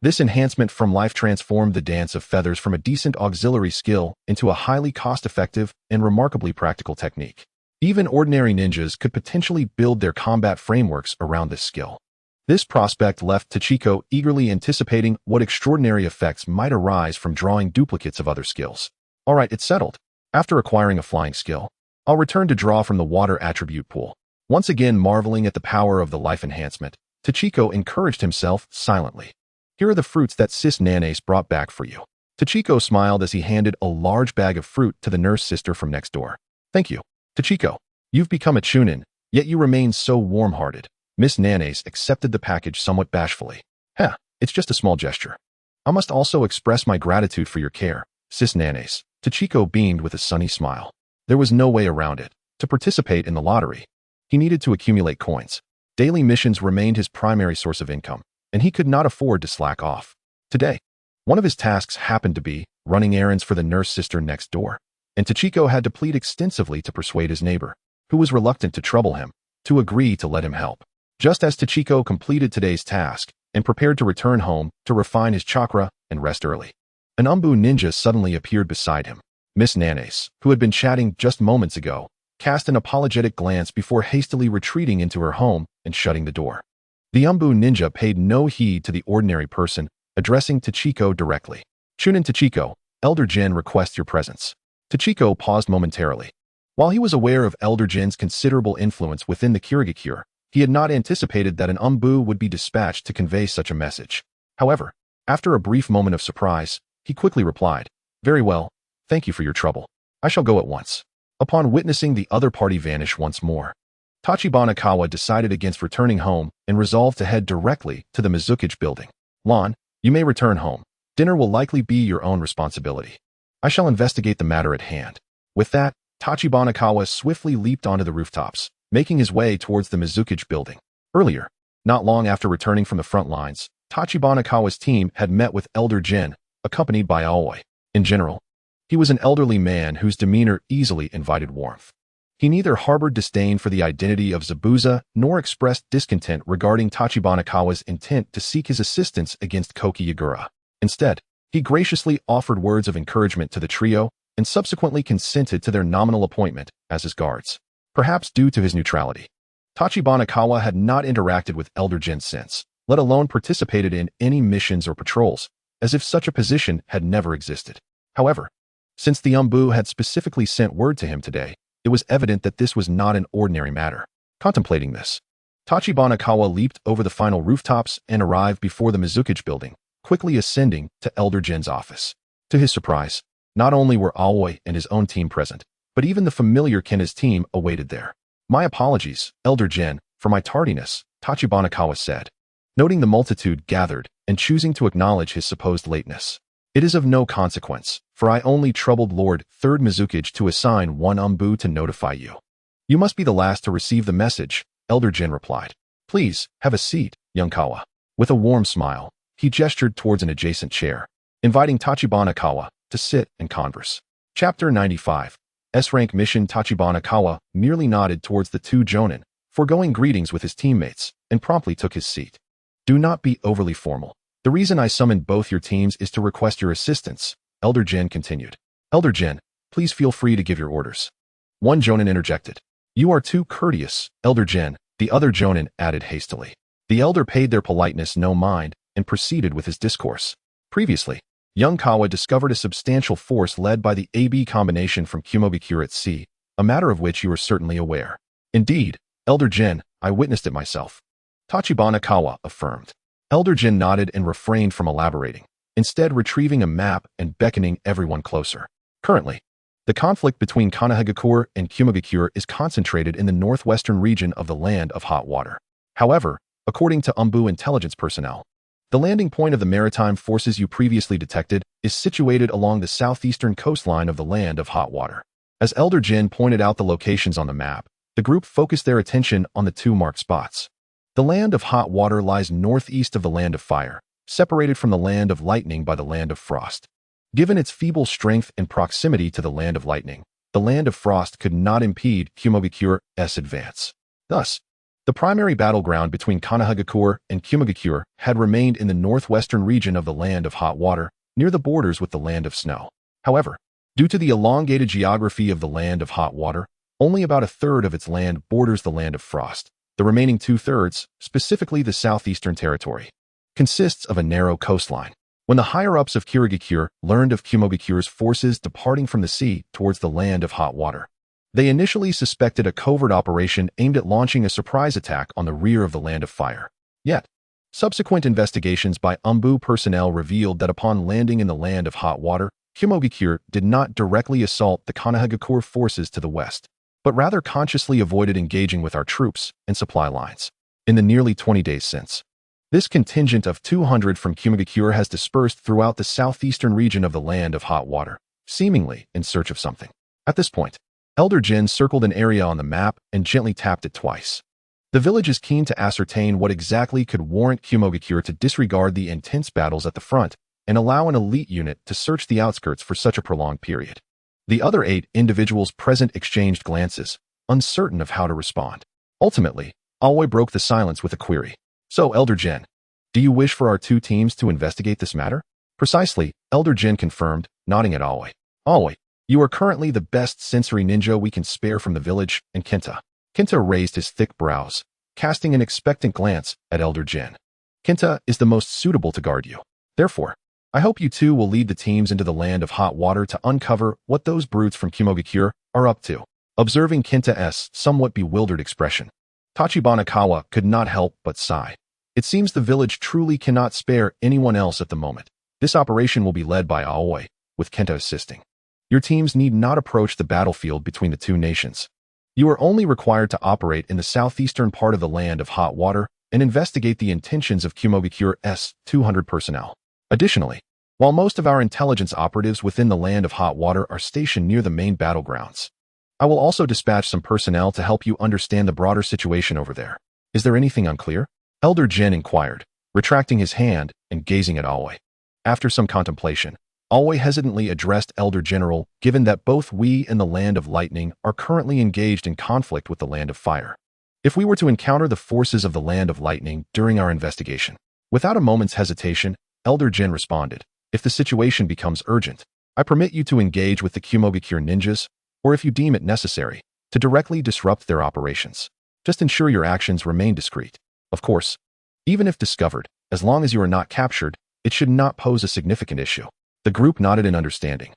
This enhancement from life transformed the dance of feathers from a decent auxiliary skill into a highly cost-effective and remarkably practical technique. Even ordinary ninjas could potentially build their combat frameworks around this skill. This prospect left Tachiko eagerly anticipating what extraordinary effects might arise from drawing duplicates of other skills. Alright, it's settled. After acquiring a flying skill, I'll return to draw from the water attribute pool. Once again marveling at the power of the life enhancement, Tachiko encouraged himself silently. Here are the fruits that Sis Nanace brought back for you. Tachiko smiled as he handed a large bag of fruit to the nurse sister from next door. Thank you. Tachiko, you've become a chunin, yet you remain so warm-hearted. Miss Nanace accepted the package somewhat bashfully. It's just a small gesture. I must also express my gratitude for your care, Sis Nanace. Tachiko beamed with a sunny smile. There was no way around it. To participate in the lottery, he needed to accumulate coins. Daily missions remained his primary source of income, and he could not afford to slack off. Today, one of his tasks happened to be running errands for the nurse sister next door, and Tachiko had to plead extensively to persuade his neighbor, who was reluctant to trouble him, to agree to let him help. Just as Tachiko completed today's task and prepared to return home to refine his chakra and rest early, an Umbu ninja suddenly appeared beside him. Miss Nanace, who had been chatting just moments ago, cast an apologetic glance before hastily retreating into her home and shutting the door. The Umbu ninja paid no heed to the ordinary person, addressing Tachiko directly. Chunin Tachiko, Elder Jin requests your presence. Tachiko paused momentarily. While he was aware of Elder Jin's considerable influence within the Kirigakure, he had not anticipated that an Umbu would be dispatched to convey such a message. However, after a brief moment of surprise, he quickly replied, "Very well, thank you for your trouble. I shall go at once." Upon witnessing the other party vanish once more, Tachibana decided against returning home and resolved to head directly to the Mizukage building. "Lon, you may return home. Dinner will likely be your own responsibility. I shall investigate the matter at hand." With that, Tachibana swiftly leaped onto the rooftops, making his way towards the Mizukage building. Earlier, not long after returning from the front lines, Tachibana team had met with Elder Jin, accompanied by Aoi. In general, he was an elderly man whose demeanor easily invited warmth. He neither harbored disdain for the identity of Zabuza nor expressed discontent regarding Tachibana intent to seek his assistance against Koki Yagura. Instead, he graciously offered words of encouragement to the trio and subsequently consented to their nominal appointment as his guards. Perhaps due to his neutrality, Tachibana had not interacted with Elder Jin since, let alone participated in any missions or patrols, as if such a position had never existed. However, since the Umbu had specifically sent word to him today, it was evident that this was not an ordinary matter. Contemplating this, Tachibana leaped over the final rooftops and arrived before the Mizukage building, quickly ascending to Elder Jin's office. To his surprise, not only were Aoi and his own team present, but even the familiar Kenna's team awaited there. "My apologies, Elder Jin, for my tardiness," Tachibana said, noting the multitude gathered and choosing to acknowledge his supposed lateness. "It is of no consequence, for I only troubled Lord 3rd Mizukage to assign one Umbu to notify you." "You must be the last to receive the message," Elder Jin replied. "Please, have a seat, young Kawa." With a warm smile, he gestured towards an adjacent chair, inviting Tachibana to sit and converse. Chapter 95. S-Rank Mission. Tachibana merely nodded towards the two jonin, foregoing greetings with his teammates, and promptly took his seat. "Do not be overly formal. The reason I summoned both your teams is to request your assistance," Elder Jin continued. "Elder Jin, please feel free to give your orders." One jonin interjected. "You are too courteous, Elder Jin," the other jonin added hastily. The elder paid their politeness no mind and proceeded with his discourse. Previously, young Kawa discovered a substantial force led by the AB combination from Kumogakure at sea, a matter of which you are certainly aware. "Indeed, Elder Jin, I witnessed it myself," Tachibana affirmed. Elder Jin nodded and refrained from elaborating, instead retrieving a map and beckoning everyone closer. "Currently, The conflict between Kanahagakure and Kumogakure is concentrated in the northwestern region of the Land of Hot Water. However, according to Umbu intelligence personnel, the landing point of the maritime forces you previously detected is situated along the southeastern coastline of the Land of Hot Water. As Elder Jin pointed out the locations on the map, the group focused their attention on the two marked spots. The Land of Hot Water lies northeast of the Land of Fire, separated from the Land of Lightning by the Land of Frost. Given its feeble strength and proximity to the Land of Lightning, the Land of Frost could not impede Kumogakure's advance. Thus, the primary battleground between Kanahagakure and Kumogakure had remained in the northwestern region of the Land of Hot Water, near the borders with the Land of Snow. However, due to the elongated geography of the Land of Hot Water, only about a third of its land borders the Land of Frost. The remaining two-thirds, specifically the southeastern territory, consists of a narrow coastline. When the higher-ups of Kurogakure learned of Kumogakure's forces departing from the sea towards the Land of Hot Water, they initially suspected a covert operation aimed at launching a surprise attack on the rear of the Land of Fire. Yet, subsequent investigations by Umbu personnel revealed that upon landing in the Land of Hot Water, Kumogakure did not directly assault the Kanahagakure forces to the west, but rather consciously avoided engaging with our troops and supply lines. In the nearly 20 days since, this contingent of 200 from Kumogakure has dispersed throughout the southeastern region of the Land of Hot Water, seemingly in search of something. At this point, Elder Jin circled an area on the map and gently tapped it twice. The village is keen to ascertain what exactly could warrant Kumogakure to disregard the intense battles at the front and allow an elite unit to search the outskirts for such a prolonged period. The other 8 individuals present exchanged glances, uncertain of how to respond. Ultimately, Aoi broke the silence with a query. So, Elder Jin, do you wish for our two teams to investigate this matter? Precisely, Elder Jin confirmed, nodding at Aoi. Aoi, you are currently the best sensory ninja we can spare from the village, and Kenta. Kenta raised his thick brows, casting an expectant glance at Elder Jin. Kenta is the most suitable to guard you. Therefore, I hope you two will lead the teams into the Land of Hot Water to uncover what those brutes from Kumogakure are up to. Observing Kenta's somewhat bewildered expression, Tachibana could not help but sigh. It seems the village truly cannot spare anyone else at the moment. This operation will be led by Aoi, with Kenta assisting. Your teams need not approach the battlefield between the two nations. You are only required to operate in the southeastern part of the Land of Hot Water and investigate the intentions of Kumogakure's 200 personnel. Additionally, while most of our intelligence operatives within the Land of Hot Water are stationed near the main battlegrounds, I will also dispatch some personnel to help you understand the broader situation over there. Is there anything unclear? Elder Jin inquired, retracting his hand and gazing at Aoi. After some contemplation, Aoi hesitantly addressed Elder General, given that both we and the Land of Lightning are currently engaged in conflict with the Land of Fire. If we were to encounter the forces of the Land of Lightning during our investigation, without a moment's hesitation, Elder Jin responded, if the situation becomes urgent, I permit you to engage with the Kumogakure ninjas, or if you deem it necessary, to directly disrupt their operations. Just ensure your actions remain discreet. Of course, even if discovered, as long as you are not captured, it should not pose a significant issue. The group nodded in understanding,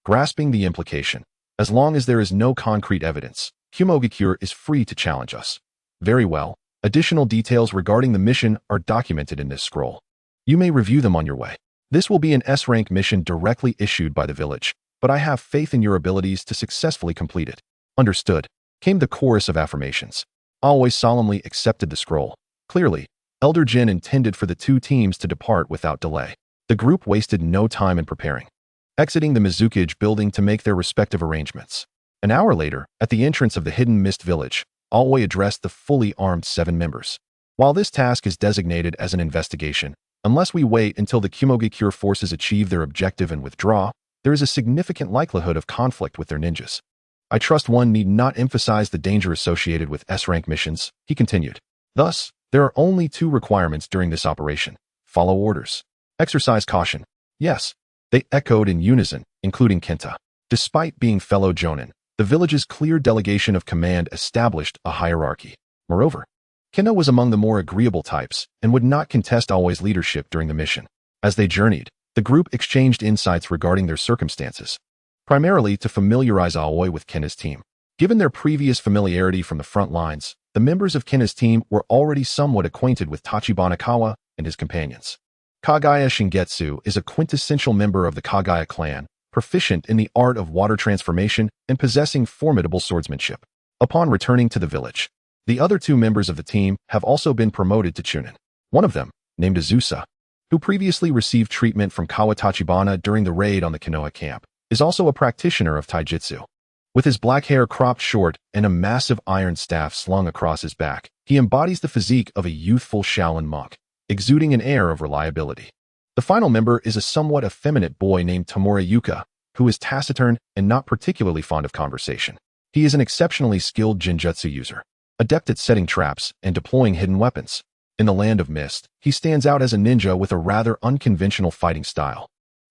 grasping the implication. As long as there is no concrete evidence, Kumogakure is free to challenge us. Very well. Additional details regarding the mission are documented in this scroll. You may review them on your way. This will be an S-rank mission directly issued by the village, but I have faith in your abilities to successfully complete it. Understood, came the chorus of affirmations. Aoi solemnly accepted the scroll. Clearly, Elder Jin intended for the two teams to depart without delay. The group wasted no time in preparing, exiting the Mizukage building to make their respective arrangements. An hour later, at the entrance of the Hidden Mist Village, Aoi addressed the fully armed 7 members. While this task is designated as an investigation, unless we wait until the Kumogakure forces achieve their objective and withdraw, there is a significant likelihood of conflict with their ninjas. I trust one need not emphasize the danger associated with S-rank missions, he continued. Thus, there are only 2 requirements during this operation. Follow orders. Exercise caution. Yes, they echoed in unison, including Kenta. Despite being fellow Jonin, the village's clear delegation of command established a hierarchy. Moreover, Kenta was among the more agreeable types and would not contest Aoi's leadership during the mission. As they journeyed, the group exchanged insights regarding their circumstances, primarily to familiarize Aoi with Kenta's team. Given their previous familiarity from the front lines, the members of Kenta's team were already somewhat acquainted with Tachibana and his companions. Kagaya Shingetsu is a quintessential member of the Kagaya clan, proficient in the art of water transformation and possessing formidable swordsmanship. Upon returning to the village, the other two members of the team have also been promoted to Chunin. One of them, named Azusa, who previously received treatment from Tachibana during the raid on the Konoha camp, is also a practitioner of taijutsu. With his black hair cropped short and a massive iron staff slung across his back, he embodies the physique of a youthful Shaolin monk, exuding an air of reliability. The final member is a somewhat effeminate boy named Tamura Yuka, who is taciturn and not particularly fond of conversation. He is an exceptionally skilled genjutsu user, adept at setting traps and deploying hidden weapons. In the Land of Mist, he stands out as a ninja with a rather unconventional fighting style.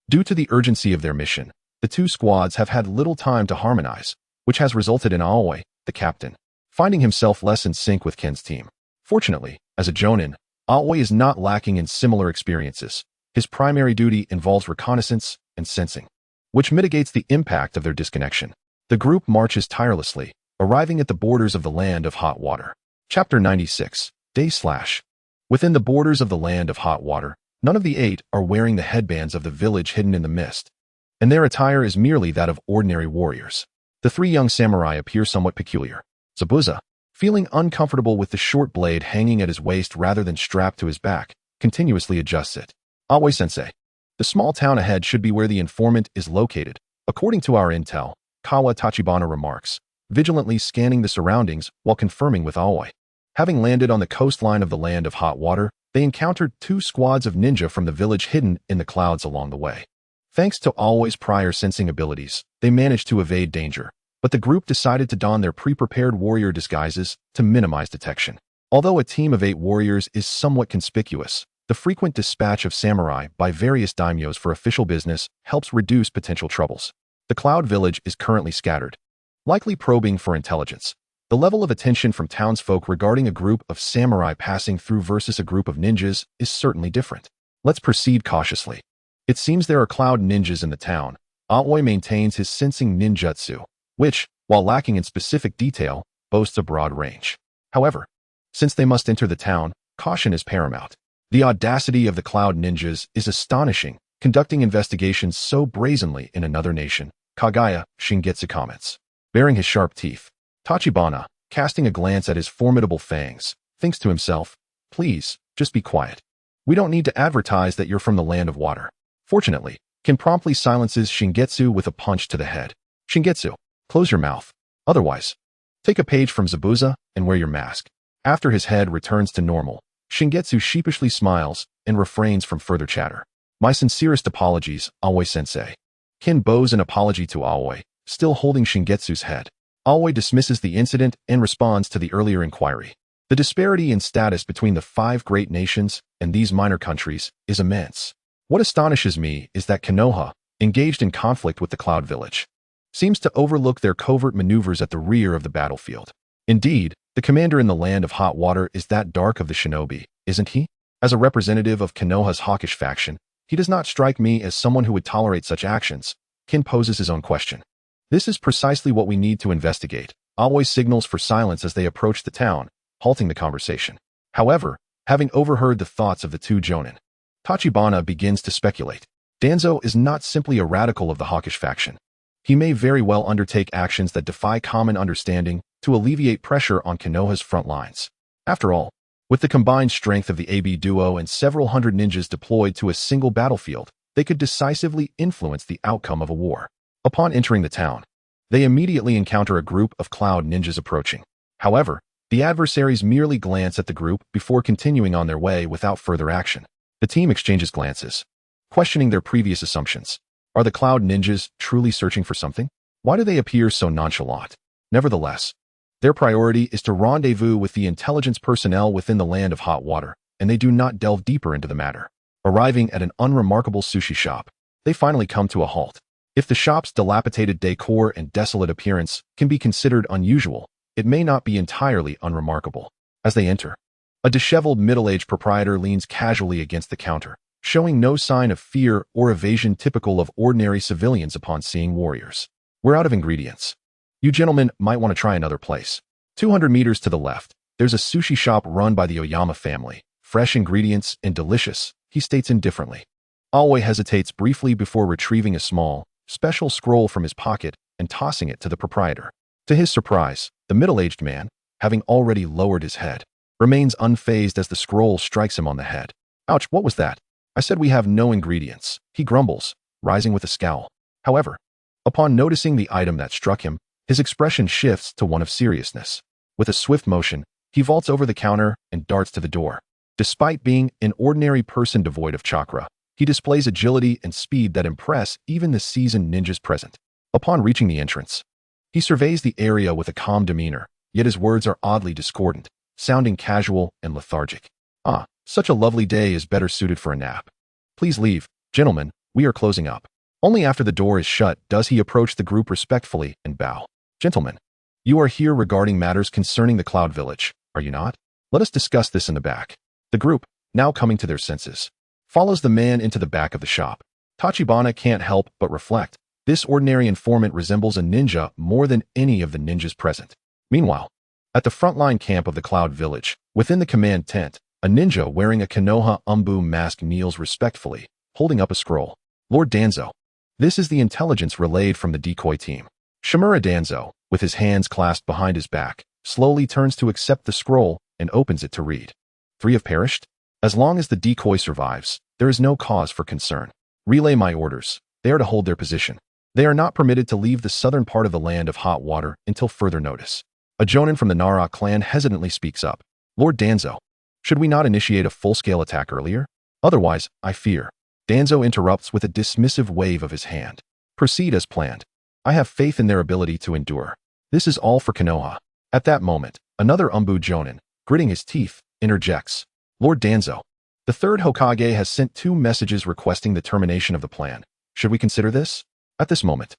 Due to the urgency of their mission, the two squads have had little time to harmonize, which has resulted in Aoi, the captain, finding himself less in sync with Ken's team. Fortunately, as a jonin, Aoi is not lacking in similar experiences. His primary duty involves reconnaissance and sensing, which mitigates the impact of their disconnection. The group marches tirelessly, arriving at the borders of the Land of Hot Water. Chapter 96, Day / Within the borders of the Land of Hot Water, none of the 8 are wearing the headbands of the village hidden in the mist, and their attire is merely that of ordinary warriors. The 3 young samurai appear somewhat peculiar. Zabuza, feeling uncomfortable with the short blade hanging at his waist rather than strapped to his back, continuously adjusts it. Aoi-sensei, the small town ahead should be where the informant is located. According to our intel, Tachibana remarks, vigilantly scanning the surroundings while confirming with Aoi. Having landed on the coastline of the Land of Hot Water, they encountered 2 squads of ninja from the village hidden in the clouds along the way. Thanks to Aoi's prior sensing abilities, they managed to evade danger, but the group decided to don their pre-prepared warrior disguises to minimize detection. Although a team of 8 warriors is somewhat conspicuous, the frequent dispatch of samurai by various daimyos for official business helps reduce potential troubles. The Cloud Village is currently scattered, likely probing for intelligence. The level of attention from townsfolk regarding a group of samurai passing through versus a group of ninjas is certainly different. Let's proceed cautiously. It seems there are cloud ninjas in the town. Aoi maintains his sensing ninjutsu, which, while lacking in specific detail, boasts a broad range. However, since they must enter the town, caution is paramount. The audacity of the cloud ninjas is astonishing, conducting investigations so brazenly in another nation, Kagaya Shingetsu comments. Baring his sharp teeth, Tachibana, casting a glance at his formidable fangs, thinks to himself, please, just be quiet. We don't need to advertise that you're from the Land of Water. Fortunately, Ken promptly silences Shingetsu with a punch to the head. Shingetsu, close your mouth. Otherwise, take a page from Zabuza and wear your mask. After his head returns to normal, Shingetsu sheepishly smiles and refrains from further chatter. My sincerest apologies, Aoi-sensei. Ken bows an apology to Aoi, still holding Shingetsu's head. Aoi dismisses the incident and responds to the earlier inquiry. The disparity in status between the 5 great nations and these minor countries is immense. What astonishes me is that Konoha, engaged in conflict with the Cloud Village, seems to overlook their covert maneuvers at the rear of the battlefield. Indeed, the commander in the Land of Hot Water is that dark of the shinobi, isn't he? As a representative of Konoha's hawkish faction, he does not strike me as someone who would tolerate such actions. Ken poses his own question. This is precisely what we need to investigate. Aoi signals for silence as they approach the town, halting the conversation. However, having overheard the thoughts of the 2 jonin, Tachibana begins to speculate. Danzo is not simply a radical of the hawkish faction. He may very well undertake actions that defy common understanding to alleviate pressure on Konoha's front lines. After all, with the combined strength of the AB duo and several hundred ninjas deployed to a single battlefield, they could decisively influence the outcome of a war. Upon entering the town, they immediately encounter a group of cloud ninjas approaching. However, the adversaries merely glance at the group before continuing on their way without further action. The team exchanges glances, questioning their previous assumptions. Are the cloud ninjas truly searching for something? Why do they appear so nonchalant? Nevertheless, their priority is to rendezvous with the intelligence personnel within the Land of Hot Water, and they do not delve deeper into the matter. Arriving at an unremarkable sushi shop, they finally come to a halt. If the shop's dilapidated decor and desolate appearance can be considered unusual, it may not be entirely unremarkable. As they enter, a disheveled middle-aged proprietor leans casually against the counter, showing no sign of fear or evasion typical of ordinary civilians upon seeing warriors. We're out of ingredients. You gentlemen might want to try another place. 200 meters to the left, there's a sushi shop run by the Oyama family. Fresh ingredients and delicious, he states indifferently. Aoi hesitates briefly before retrieving a small, special scroll from his pocket and tossing it to the proprietor. To his surprise, the middle-aged man, having already lowered his head, remains unfazed as the scroll strikes him on the head. Ouch, what was that? I said we have no ingredients, he grumbles, rising with a scowl. However, upon noticing the item that struck him, his expression shifts to one of seriousness. With a swift motion, he vaults over the counter and darts to the door. Despite being an ordinary person devoid of chakra, he displays agility and speed that impress even the seasoned ninjas present. Upon reaching the entrance, he surveys the area with a calm demeanor, yet his words are oddly discordant, sounding casual and lethargic. Ah, such a lovely day is better suited for a nap. Please leave, gentlemen, we are closing up. Only after the door is shut does he approach the group respectfully and bow. Gentlemen, you are here regarding matters concerning the Cloud Village, are you not? Let us discuss this in the back. The group, now coming to their senses, follows the man into the back of the shop. Tachibana can't help but reflect. This ordinary informant resembles a ninja more than any of the ninjas present. Meanwhile, at the frontline camp of the Cloud Village, within the command tent, a ninja wearing a Konoha Umbu mask kneels respectfully, holding up a scroll. Lord Danzo. This is the intelligence relayed from the decoy team. Shimura Danzo, with his hands clasped behind his back, slowly turns to accept the scroll and opens it to read. 3 have perished? As long as the decoy survives, there is no cause for concern. Relay my orders. They are to hold their position. They are not permitted to leave the southern part of the land of hot water until further notice. A jonin from the Nara clan hesitantly speaks up. Lord Danzo, should we not initiate a full-scale attack earlier? Otherwise, I fear. Danzo interrupts with a dismissive wave of his hand. Proceed as planned. I have faith in their ability to endure. This is all for Konoha. At that moment, another Umbu jonin, gritting his teeth, interjects. Lord Danzo, the third Hokage has sent 2 messages requesting the termination of the plan. Should we consider this? At this moment,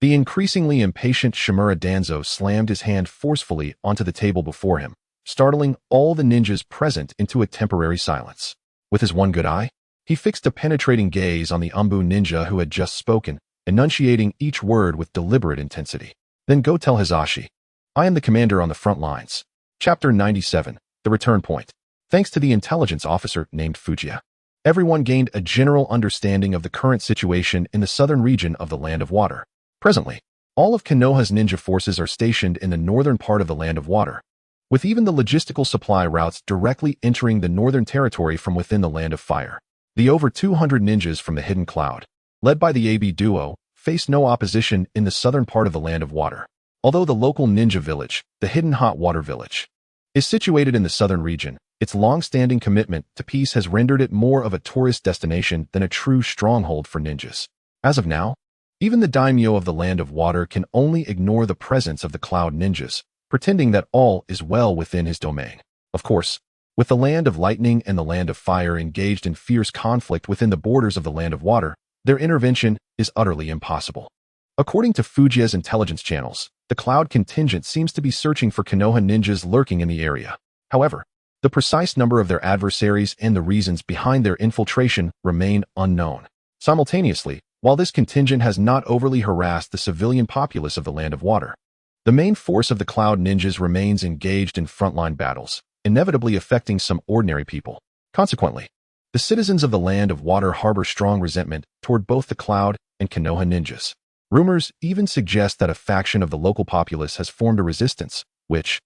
the increasingly impatient Shimura Danzo slammed his hand forcefully onto the table before him, startling all the ninjas present into a temporary silence. With his one good eye, he fixed a penetrating gaze on the Umbu ninja who had just spoken, enunciating each word with deliberate intensity. Then go tell Hizashi. I am the commander on the front lines. Chapter 97, The Return Point. Thanks to the intelligence officer named Fujiya, everyone gained a general understanding of the current situation in the southern region of the Land of Water. Presently, all of Konoha's ninja forces are stationed in the northern part of the Land of Water, with even the logistical supply routes directly entering the northern territory from within the Land of Fire. The over 200 ninjas from the Hidden Cloud, led by the AB duo, face no opposition in the southern part of the Land of Water. Although the local ninja village, the Hidden Hot Water Village, is situated in the southern region, its long-standing commitment to peace has rendered it more of a tourist destination than a true stronghold for ninjas. As of now, even the daimyo of the Land of Water can only ignore the presence of the Cloud Ninjas, pretending that all is well within his domain. Of course, with the Land of Lightning and the Land of Fire engaged in fierce conflict within the borders of the Land of Water, their intervention is utterly impossible. According to Fujiya's intelligence channels, the Cloud contingent seems to be searching for Konoha ninjas lurking in the area. However, the precise number of their adversaries and the reasons behind their infiltration remain unknown. Simultaneously, while this contingent has not overly harassed the civilian populace of the Land of Water, the main force of the Cloud Ninjas remains engaged in frontline battles, inevitably affecting some ordinary people. Consequently, the citizens of the Land of Water harbor strong resentment toward both the Cloud and Konoha ninjas. Rumors even suggest that a faction of the local populace has formed a resistance, which,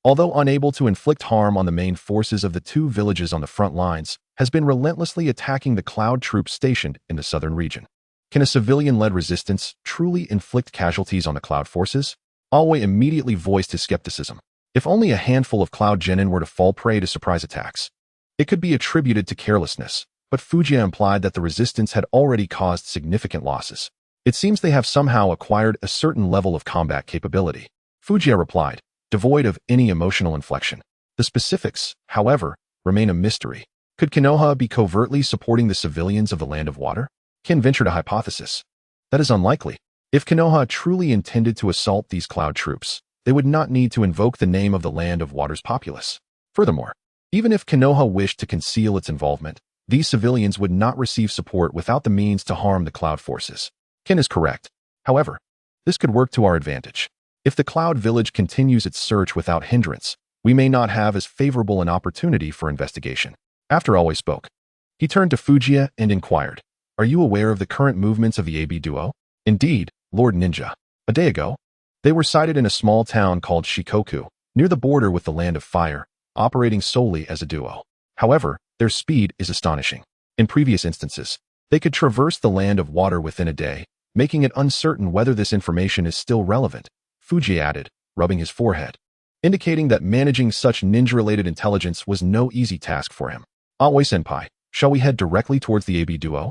although unable to inflict harm on the main forces of the 2 villages on the front lines, has been relentlessly attacking the Cloud troops stationed in the southern region. Can a civilian-led resistance truly inflict casualties on the Cloud forces? Alway immediately voiced his skepticism. If only a handful of Cloud genin were to fall prey to surprise attacks, it could be attributed to carelessness, but Fujiya implied that the resistance had already caused significant losses. It seems they have somehow acquired a certain level of combat capability. Fujiya replied, devoid of any emotional inflection. The specifics, however, remain a mystery. Could Konoha be covertly supporting the civilians of the Land of Water? Ken ventured a hypothesis. That is unlikely. If Konoha truly intended to assault these Cloud troops, they would not need to invoke the name of the Land of Water's populace. Furthermore, even if Konoha wished to conceal its involvement, these civilians would not receive support without the means to harm the Cloud forces. Ken is correct. However, this could work to our advantage. If the Cloud Village continues its search without hindrance, we may not have as favorable an opportunity for investigation. After Always spoke, he turned to Fujiya and inquired, are you aware of the current movements of the AB duo? Indeed, Lord Ninja. A day ago, they were sighted in a small town called Shikoku, near the border with the Land of Fire, operating solely as a duo. However, their speed is astonishing. In previous instances, they could traverse the Land of Water within a day, making it uncertain whether this information is still relevant, Fuji added, rubbing his forehead, indicating that managing such ninja-related intelligence was no easy task for him. Aoi-senpai, shall we head directly towards the AB duo?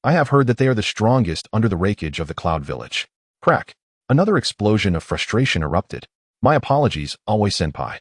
I have heard that they are the strongest under the rakeage of the Cloud Village. Crack. Another explosion of frustration erupted. My apologies, Aoi-senpai.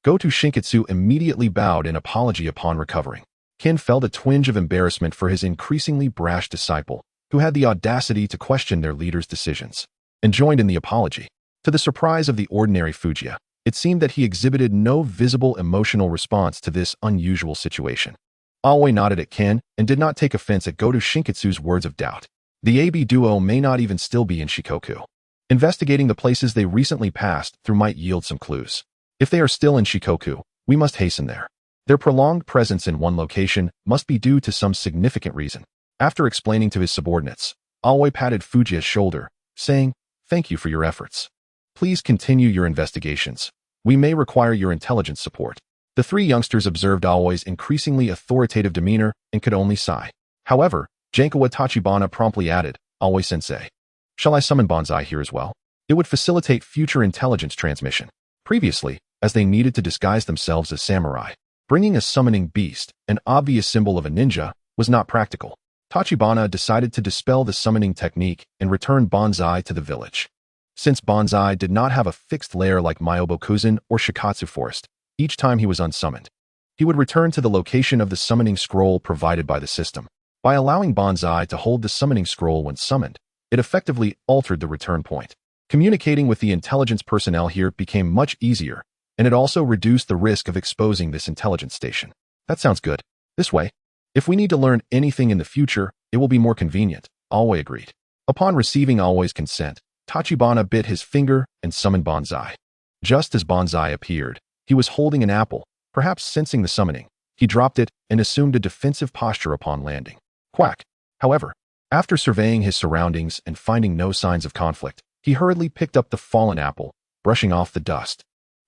Goto Shinketsu immediately bowed in apology upon recovering. Ken felt a twinge of embarrassment for his increasingly brash disciple, who had the audacity to question their leader's decisions, and joined in the apology. To the surprise of the ordinary Fujiya, it seemed that he exhibited no visible emotional response to this unusual situation. Aoi nodded at Ken and did not take offense at Goto Shinketsu's words of doubt. The AB duo may not even still be in Shikoku. Investigating the places they recently passed through might yield some clues. If they are still in Shikoku, we must hasten there. Their prolonged presence in one location must be due to some significant reason. After explaining to his subordinates, Aoi patted Fujiya's shoulder, saying, "Thank you for your efforts. Please continue your investigations. We may require your intelligence support." The three youngsters observed Aoi's increasingly authoritative demeanor and could only sigh. However, Jankawa Tachibana promptly added, "Aoi-sensei, shall I summon Banzai here as well? It would facilitate future intelligence transmission." Previously, as they needed to disguise themselves as samurai, bringing a summoning beast, an obvious symbol of a ninja, was not practical. Tachibana decided to dispel the summoning technique and return Banzai to the village. Since Banzai did not have a fixed lair like Myobokuzen or Shikatsu Forest, each time he was unsummoned, he would return to the location of the summoning scroll provided by the system. By allowing Banzai to hold the summoning scroll when summoned, it effectively altered the return point. Communicating with the intelligence personnel here became much easier, and it also reduced the risk of exposing this intelligence station. That sounds good. This way, if we need to learn anything in the future, it will be more convenient, Aoi agreed. Upon receiving Aoi's consent, Tachibana bit his finger and summoned Banzai. Just as Banzai appeared, he was holding an apple, perhaps sensing the summoning. He dropped it and assumed a defensive posture upon landing. Quack. However, after surveying his surroundings and finding no signs of conflict, he hurriedly picked up the fallen apple, brushing off the dust.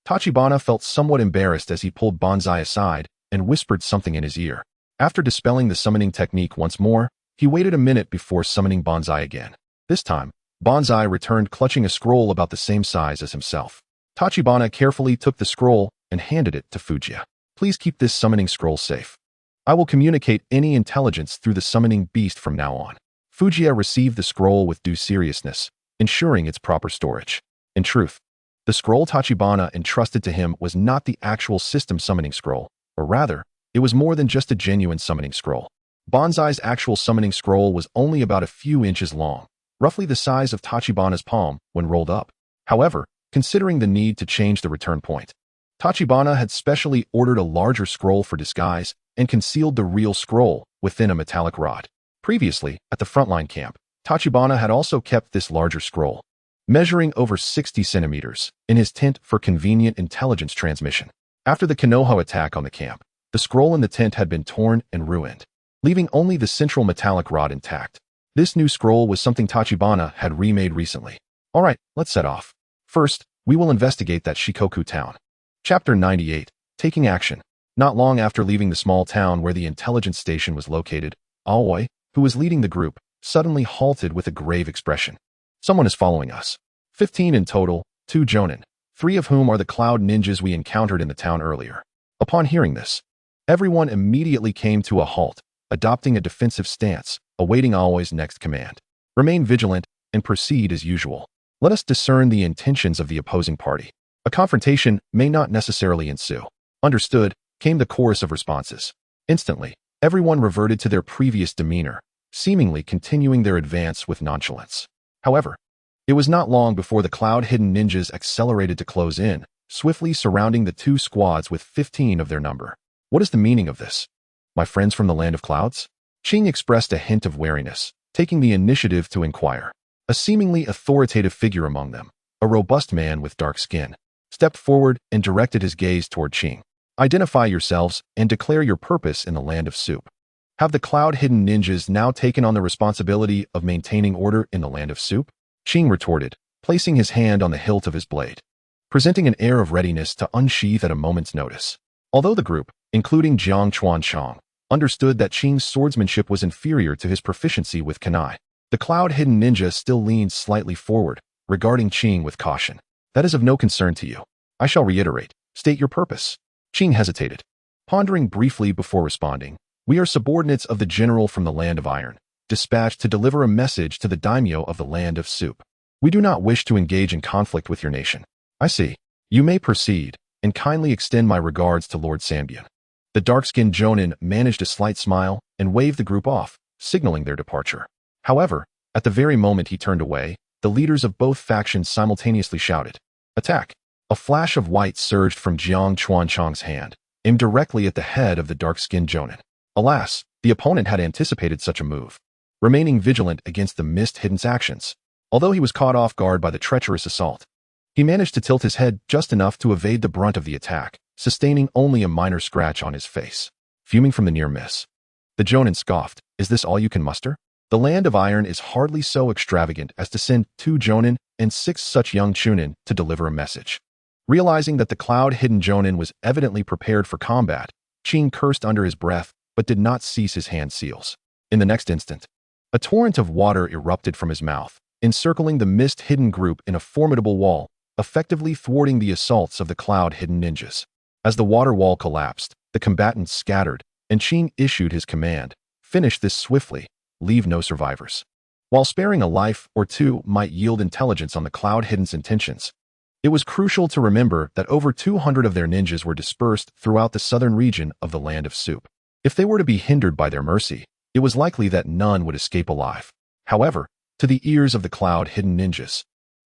Tachibana felt somewhat embarrassed as he pulled Banzai aside and whispered something in his ear. After dispelling the summoning technique once more, he waited a minute before summoning Banzai again. This time, Banzai returned clutching a scroll about the same size as himself. Tachibana carefully took the scroll and handed it to Fujiya. "Please keep this summoning scroll safe. I will communicate any intelligence through the summoning beast from now on." Fujiya received the scroll with due seriousness, ensuring its proper storage. In truth, the scroll Tachibana entrusted to him was not the actual system summoning scroll, or rather, it was more than just a genuine summoning scroll. Banzai's actual summoning scroll was only about a few inches long, roughly the size of Tachibana's palm when rolled up. However, considering the need to change the return point, Tachibana had specially ordered a larger scroll for disguise and concealed the real scroll within a metallic rod. Previously, at the frontline camp, Tachibana had also kept this larger scroll, measuring over 60 centimeters, in his tent for convenient intelligence transmission. After the Konoha attack on the camp, the scroll in the tent had been torn and ruined, leaving only the central metallic rod intact. This new scroll was something Tachibana had remade recently. All right, let's set off. First, we will investigate that Shikoku town. Chapter 98, Taking Action. Not long after leaving the small town where the intelligence station was located, Aoi, who was leading the group, suddenly halted with a grave expression. "Someone is following us. 15 in total, 2 Jonin, 3 of whom are the cloud ninjas we encountered in the town earlier." Upon hearing this, everyone immediately came to a halt, adopting a defensive stance, awaiting Aoi's next command. "Remain vigilant and proceed as usual. Let us discern the intentions of the opposing party. A confrontation may not necessarily ensue." "Understood," came the chorus of responses. Instantly, everyone reverted to their previous demeanor, seemingly continuing their advance with nonchalance. However, it was not long before the cloud-hidden ninjas accelerated to close in, swiftly surrounding the 2 squads with 15 of their number. "What is the meaning of this? My friends from the land of clouds?" Ching expressed a hint of wariness, taking the initiative to inquire. A seemingly authoritative figure among them, a robust man with dark skin, stepped forward and directed his gaze toward Ching. "Identify yourselves and declare your purpose in the land of soup." Have the cloud-hidden ninjas now taken on the responsibility of maintaining order in the land of soup? Qing retorted, placing his hand on the hilt of his blade, presenting an air of readiness to unsheath at a moment's notice. Although the group, including Jiang Chuanchang, understood that Qing's swordsmanship was inferior to his proficiency with kunai, the cloud-hidden ninja still leaned slightly forward, regarding Qing with caution. That is of no concern to you. I shall reiterate. State your purpose. Qing hesitated, pondering briefly before responding. We are subordinates of the general from the land of iron, dispatched to deliver a message to the daimyo of the land of soup. We do not wish to engage in conflict with your nation. I see. You may proceed, and kindly extend my regards to Lord Sanbian. The dark-skinned jonin managed a slight smile and waved the group off, signaling their departure. However, at the very moment he turned away, the leaders of both factions simultaneously shouted, "Attack!" A flash of white surged from Jiang Chuanchang's hand, aimed directly at the head of the dark-skinned jonin. Alas, the opponent had anticipated such a move, remaining vigilant against the mist-hidden's actions. Although he was caught off guard by the treacherous assault, he managed to tilt his head just enough to evade the brunt of the attack, sustaining only a minor scratch on his face. Fuming from the near miss, the jonin scoffed, "Is this all you can muster? The land of iron is hardly so extravagant as to send 2 jonin and 6 such young chunin to deliver a message." Realizing that the cloud-hidden jonin was evidently prepared for combat, Qing cursed under his breath but did not cease his hand seals. In the next instant, a torrent of water erupted from his mouth, encircling the mist-hidden group in a formidable wall, effectively thwarting the assaults of the cloud-hidden ninjas. As the water wall collapsed, the combatants scattered, and Qing issued his command, "Finish this swiftly. Leave no survivors." While sparing a life or two might yield intelligence on the cloud-hidden's intentions, it was crucial to remember that over 200 of their ninjas were dispersed throughout the southern region of the land of soup. If they were to be hindered by their mercy, it was likely that none would escape alive. However, to the ears of the cloud-hidden ninjas,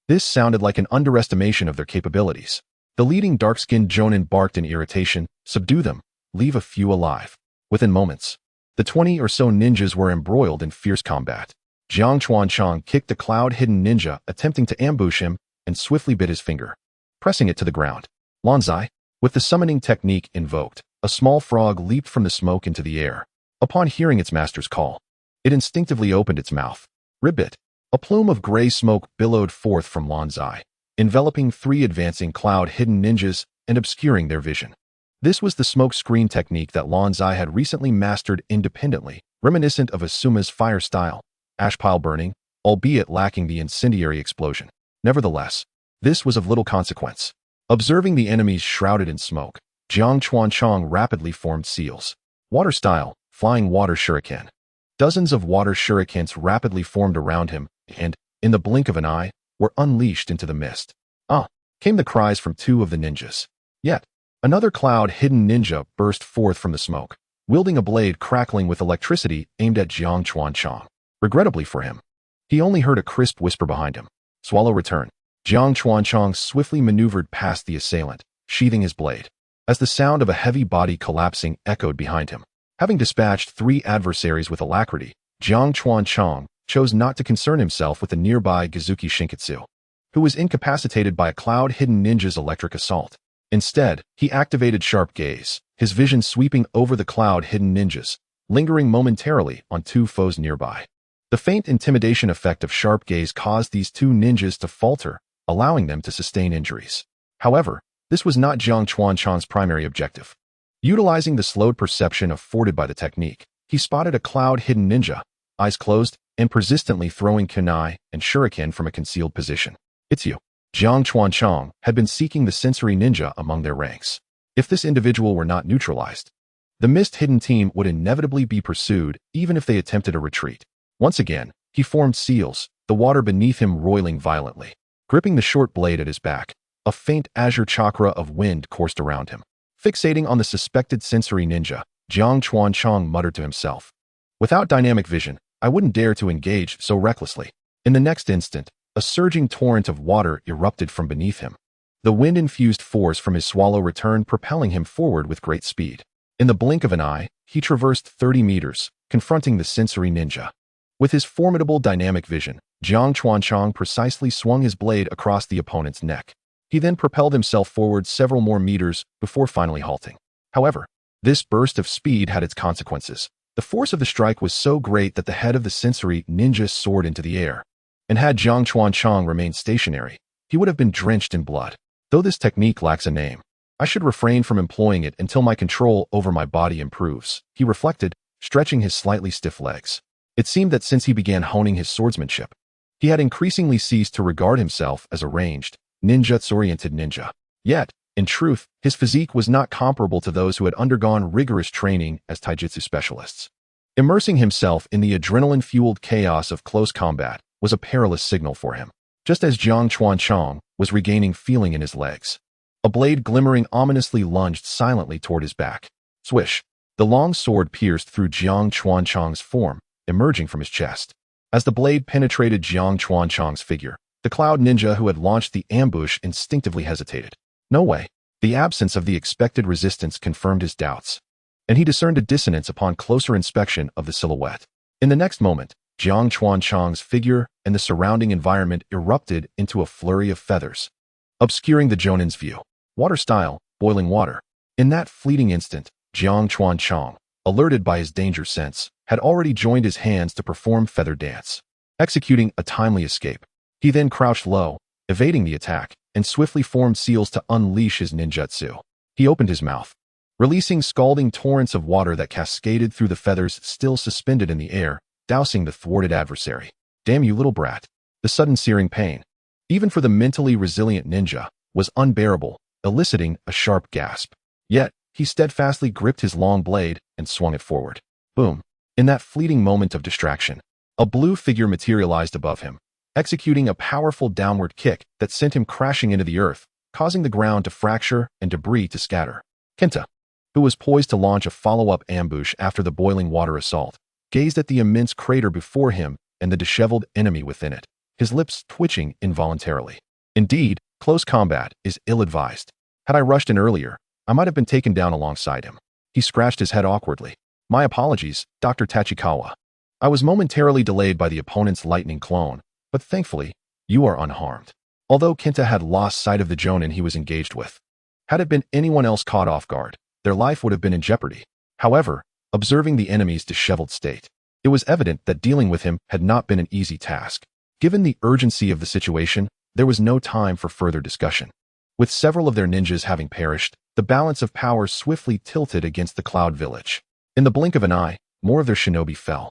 this sounded like an underestimation of their capabilities. The leading dark-skinned jonin barked in irritation, "Subdue them, leave a few alive." Within moments, the 20 or so ninjas were embroiled in fierce combat. Jiang Chuanchang kicked the cloud-hidden ninja, attempting to ambush him, and swiftly bit his finger, pressing it to the ground. Lanzai, with the summoning technique invoked, a small frog leaped from the smoke into the air. Upon hearing its master's call, it instinctively opened its mouth. Ribbit! A plume of gray smoke billowed forth from Lanzai, enveloping 3 advancing cloud-hidden ninjas and obscuring their vision. This was the smoke screen technique that Lanzai had recently mastered independently, reminiscent of Asuma's fire style, ash pile burning, albeit lacking the incendiary explosion. Nevertheless, this was of little consequence. Observing the enemies shrouded in smoke, Jiang Chuanchang rapidly formed seals. Water style, flying water shuriken. Dozens of water shurikens rapidly formed around him and, in the blink of an eye, were unleashed into the mist. "Ah!" came the cries from 2 of the ninjas. Yet, another cloud-hidden ninja burst forth from the smoke, wielding a blade crackling with electricity aimed at Jiang Chuanchang. Regrettably for him, he only heard a crisp whisper behind him, "Swallow return." Jiang Chuanchang swiftly maneuvered past the assailant, sheathing his blade, as the sound of a heavy body collapsing echoed behind him. Having dispatched 3 adversaries with alacrity, Jiang Chuanchang chose not to concern himself with the nearby Gizuki Shinketsu, who was incapacitated by a cloud-hidden ninja's electric assault. Instead, he activated Sharp Gaze, his vision sweeping over the cloud-hidden ninjas, lingering momentarily on 2 foes nearby. The faint intimidation effect of Sharp Gaze caused these 2 ninjas to falter, allowing them to sustain injuries. However, this was not Jiang Chuanchang's primary objective. Utilizing the slowed perception afforded by the technique, he spotted a cloud-hidden ninja, eyes closed, and persistently throwing kunai and shuriken from a concealed position. "It's you." Jiang Chuanchang had been seeking the sensory ninja among their ranks. If this individual were not neutralized, the mist-hidden team would inevitably be pursued even if they attempted a retreat. Once again, he formed seals, the water beneath him roiling violently. Gripping the short blade at his back, a faint azure chakra of wind coursed around him. Fixating on the suspected sensory ninja, Jiang Chuanchang muttered to himself, "Without dynamic vision, I wouldn't dare to engage so recklessly." In the next instant, a surging torrent of water erupted from beneath him. The wind-infused force from his swallow returned, propelling him forward with great speed. In the blink of an eye, he traversed 30 meters, confronting the sensory ninja. With his formidable dynamic vision, Jiang Chuanchang precisely swung his blade across the opponent's neck. He then propelled himself forward several more meters before finally halting. However, this burst of speed had its consequences. The force of the strike was so great that the head of the sensory ninja soared into the air. And had Jiang Chuanchang remained stationary, he would have been drenched in blood. Though this technique lacks a name, I should refrain from employing it until my control over my body improves, he reflected, stretching his slightly stiff legs. It seemed that since he began honing his swordsmanship, he had increasingly ceased to regard himself as a ranged, ninjutsu-oriented ninja. Yet, in truth, his physique was not comparable to those who had undergone rigorous training as taijutsu specialists. Immersing himself in the adrenaline-fueled chaos of close combat was a perilous signal for him, just as Jiang Chuanchang was regaining feeling in his legs. A blade glimmering ominously lunged silently toward his back. Swish! The long sword pierced through Jiang Chuanchang's form, emerging from his chest. As the blade penetrated Jiang Chuanchang's figure, the cloud ninja who had launched the ambush instinctively hesitated. No way. The absence of the expected resistance confirmed his doubts, and he discerned a dissonance upon closer inspection of the silhouette. In the next moment, Jiang Chuanchang's figure and the surrounding environment erupted into a flurry of feathers, obscuring the Jonin's view. Water style, boiling water. In that fleeting instant, Jiang Chuanchang, alerted by his danger sense, had already joined his hands to perform feather dance. Executing a timely escape, he then crouched low, evading the attack, and swiftly formed seals to unleash his ninjutsu. He opened his mouth, releasing scalding torrents of water that cascaded through the feathers still suspended in the air, dousing the thwarted adversary. Damn you, little brat. The sudden searing pain, even for the mentally resilient ninja, was unbearable, eliciting a sharp gasp. Yet, he steadfastly gripped his long blade and swung it forward. Boom! In that fleeting moment of distraction, a blue figure materialized above him, executing a powerful downward kick that sent him crashing into the earth, causing the ground to fracture and debris to scatter. Kenta, who was poised to launch a follow-up ambush after the boiling water assault, gazed at the immense crater before him and the disheveled enemy within it, his lips twitching involuntarily. Indeed, close combat is ill-advised. Had I rushed in earlier, I might have been taken down alongside him. He scratched his head awkwardly. My apologies, Dr. Tachikawa. I was momentarily delayed by the opponent's lightning clone, but thankfully, you are unharmed. Although Kenta had lost sight of the Jonin he was engaged with, had it been anyone else caught off guard, their life would have been in jeopardy. However, observing the enemy's disheveled state, it was evident that dealing with him had not been an easy task. Given the urgency of the situation, there was no time for further discussion. With several of their ninjas having perished, the balance of power swiftly tilted against the Cloud Village. In the blink of an eye, more of their shinobi fell.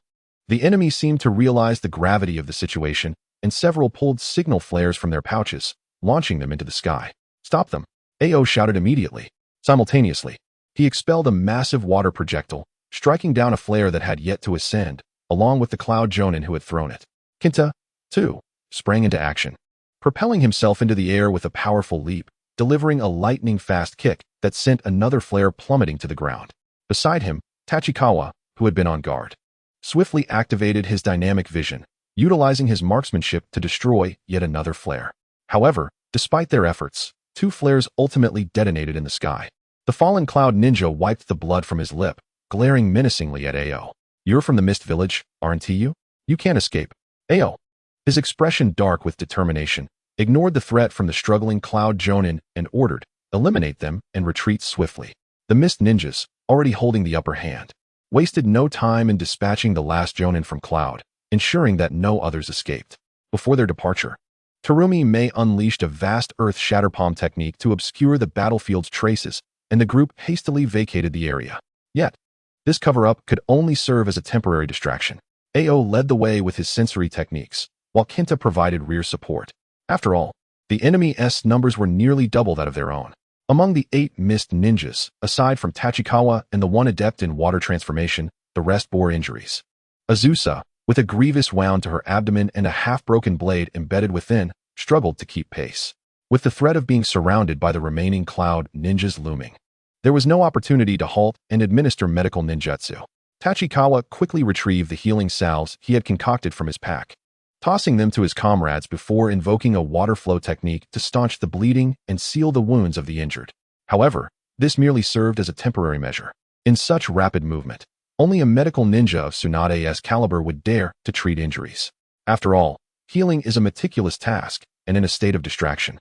The enemy seemed to realize the gravity of the situation, and several pulled signal flares from their pouches, launching them into the sky. Stop them! Ao shouted immediately. Simultaneously, he expelled a massive water projectile, striking down a flare that had yet to ascend, along with the Cloud Jonin who had thrown it. Kenta, too, sprang into action, propelling himself into the air with a powerful leap, delivering a lightning-fast kick that sent another flare plummeting to the ground. Beside him, Tachikawa, who had been on guard, swiftly activated his dynamic vision, utilizing his marksmanship to destroy yet another flare. However, despite their efforts, 2 flares ultimately detonated in the sky. The fallen Cloud Ninja wiped the blood from his lip, glaring menacingly at Ao. You're from the Mist Village, aren't you? You can't escape. Ao, his expression dark with determination, ignored the threat from the struggling Cloud Jonin and ordered, eliminate them and retreat swiftly. The Mist Ninjas, already holding the upper hand, wasted no time in dispatching the last Jonin from Cloud, ensuring that no others escaped. Before their departure, Terumi Mei unleashed a vast earth shatterpalm technique to obscure the battlefield's traces, and the group hastily vacated the area. Yet, this cover-up could only serve as a temporary distraction. Ao led the way with his sensory techniques, while Kenta provided rear support. After all, the enemy's numbers were nearly double that of their own. Among the 8 Mist Ninjas, aside from Tachikawa and the one adept in water transformation, the rest bore injuries. Azusa, with a grievous wound to her abdomen and a half-broken blade embedded within, struggled to keep pace. With the threat of being surrounded by the remaining Cloud Ninjas looming, there was no opportunity to halt and administer medical ninjutsu. Tachikawa quickly retrieved the healing salves he had concocted from his pack, tossing them to his comrades before invoking a water flow technique to staunch the bleeding and seal the wounds of the injured. However, this merely served as a temporary measure. In such rapid movement, only a medical ninja of Tsunade's caliber would dare to treat injuries. After all, healing is a meticulous task, and in a state of distraction,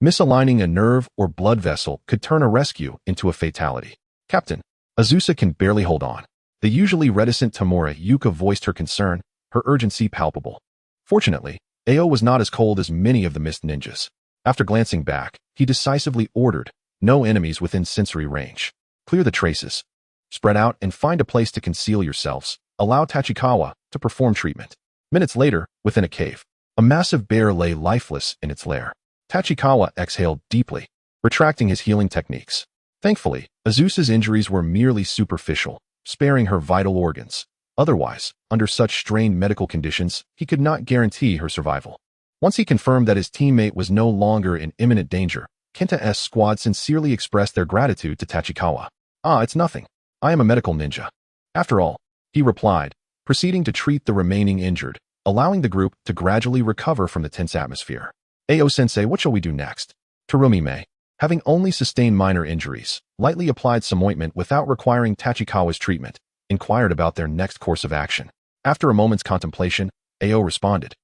misaligning a nerve or blood vessel could turn a rescue into a fatality. Captain, Azusa can barely hold on. The usually reticent Tamura Yuka voiced her concern, her urgency palpable. Fortunately, Ao was not as cold as many of the mist ninjas. After glancing back, he decisively ordered, "No enemies within sensory range. Clear the traces. Spread out and find a place to conceal yourselves. Allow Tachikawa to perform treatment." Minutes later, within a cave, a massive bear lay lifeless in its lair. Tachikawa exhaled deeply, retracting his healing techniques. Thankfully, Azusa's injuries were merely superficial, sparing her vital organs. Otherwise, under such strained medical conditions, he could not guarantee her survival. Once he confirmed that his teammate was no longer in imminent danger, Kenta's squad sincerely expressed their gratitude to Tachikawa. "Ah, it's nothing. I am a medical ninja." "After all," he replied, proceeding to treat the remaining injured, allowing the group to gradually recover from the tense atmosphere. "Ao-sensei, what shall we do next?" Terumi-mei, having only sustained minor injuries, lightly applied some ointment without requiring Tachikawa's treatment, inquired about their next course of action. After a moment's contemplation, Ao responded,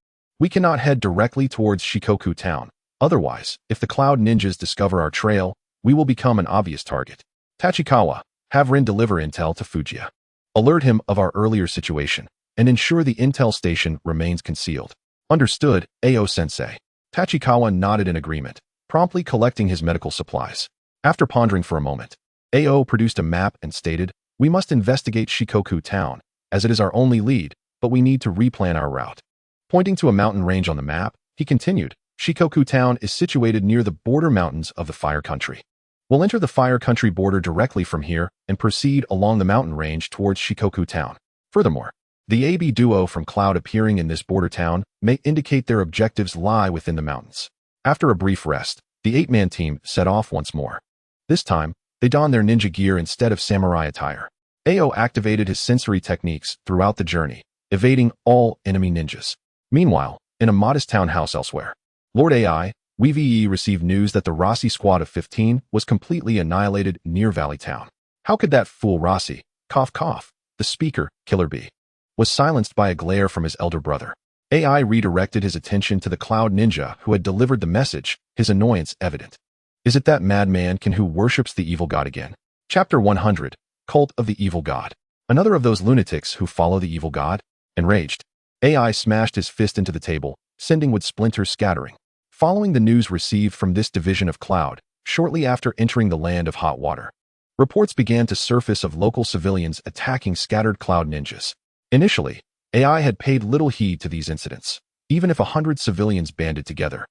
"We cannot head directly towards Shikoku town. Otherwise, if the Cloud Ninjas discover our trail, we will become an obvious target. Tachikawa, have Rin deliver intel to Fujiya. Alert him of our earlier situation, and ensure the intel station remains concealed." "Understood, Ao-sensei." Tachikawa nodded in agreement, promptly collecting his medical supplies. After pondering for a moment, Ao produced a map and stated, "We must investigate Shikoku town, as it is our only lead, but we need to replan our route." Pointing to a mountain range on the map, he continued, "Shikoku town is situated near the border mountains of the Fire Country. We'll enter the Fire Country border directly from here and proceed along the mountain range towards Shikoku town. Furthermore, the AB duo from Cloud appearing in this border town may indicate their objectives lie within the mountains." After a brief rest, the 8-man team set off once more. This time, they donned their ninja gear instead of samurai attire. Ao activated his sensory techniques throughout the journey, evading all enemy ninjas. Meanwhile, in a modest townhouse elsewhere, Lord AI, WeVE received news that the Rossi squad of 15 was completely annihilated near Valley Town. How could that fool Rossi, cough cough, the speaker, Killer Bee, was silenced by a glare from his elder brother. AI redirected his attention to the Cloud Ninja who had delivered the message, his annoyance evident. "Is it that madman who worships the evil god again?" Chapter 100, Cult of the Evil God. "Another of those lunatics who follow the evil god?" Enraged, AI smashed his fist into the table, sending wood splinters scattering. Following the news received from this division of Cloud, shortly after entering the land of hot water, reports began to surface of local civilians attacking scattered Cloud ninjas. Initially, AI had paid little heed to these incidents. Even if 100 civilians banded together,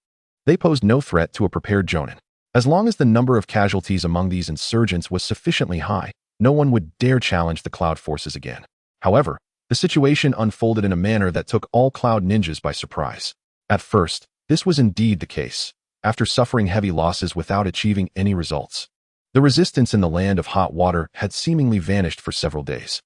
they posed no threat to a prepared Jonin. As long as the number of casualties among these insurgents was sufficiently high, no one would dare challenge the Cloud forces again. However, the situation unfolded in a manner that took all Cloud ninjas by surprise. At first, this was indeed the case. After suffering heavy losses without achieving any results, the resistance in the land of hot water had seemingly vanished for several days.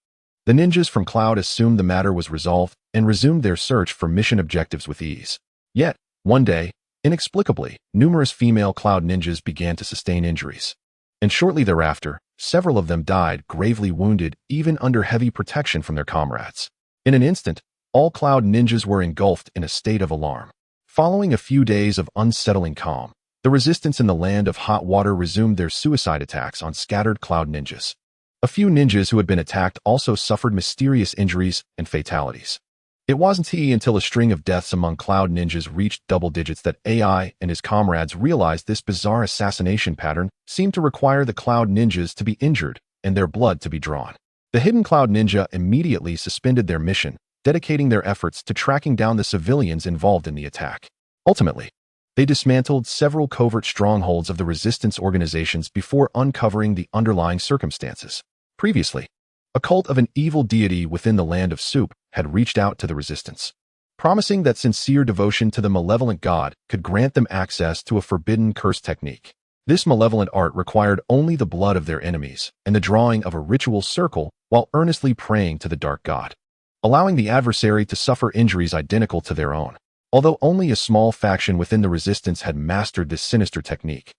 The ninjas from Cloud assumed the matter was resolved and resumed their search for mission objectives with ease. Yet, one day, inexplicably, numerous female Cloud ninjas began to sustain injuries. And shortly thereafter, several of them died gravely wounded even under heavy protection from their comrades. In an instant, all Cloud ninjas were engulfed in a state of alarm. Following a few days of unsettling calm, the resistance in the land of hot water resumed their suicide attacks on scattered Cloud ninjas. A few ninjas who had been attacked also suffered mysterious injuries and fatalities. It wasn't until a string of deaths among Cloud ninjas reached double digits that AI and his comrades realized this bizarre assassination pattern seemed to require the Cloud ninjas to be injured and their blood to be drawn. The hidden Cloud ninja immediately suspended their mission, dedicating their efforts to tracking down the civilians involved in the attack. Ultimately, they dismantled several covert strongholds of the resistance organizations before uncovering the underlying circumstances. Previously, a cult of an evil deity within the land of Soup had reached out to the resistance, promising that sincere devotion to the malevolent god could grant them access to a forbidden curse technique. This malevolent art required only the blood of their enemies and the drawing of a ritual circle while earnestly praying to the dark god, allowing the adversary to suffer injuries identical to their own. Although only a small faction within the resistance had mastered this sinister technique,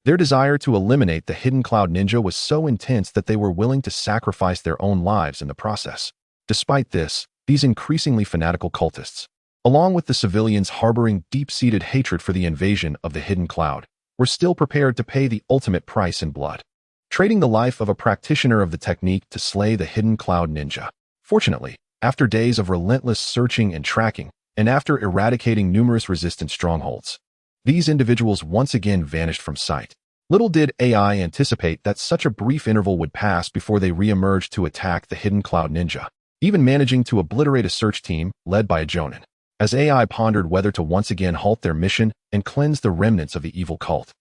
their desire to eliminate the hidden Cloud ninja was so intense that they were willing to sacrifice their own lives in the process. Despite this, these increasingly fanatical cultists, along with the civilians harboring deep-seated hatred for the invasion of the hidden Cloud, were still prepared to pay the ultimate price in blood. trading the life of a practitioner of the technique to slay the hidden cloud ninja. Fortunately, after days of relentless searching and tracking, and after eradicating numerous resistant strongholds, these individuals once again vanished from sight. Little did AI anticipate that such a brief interval would pass before they re-emerged to attack the hidden cloud ninja, even managing to obliterate a search team led by a Jonin, as AI pondered whether to once again halt their mission and cleanse the remnants of the evil cult.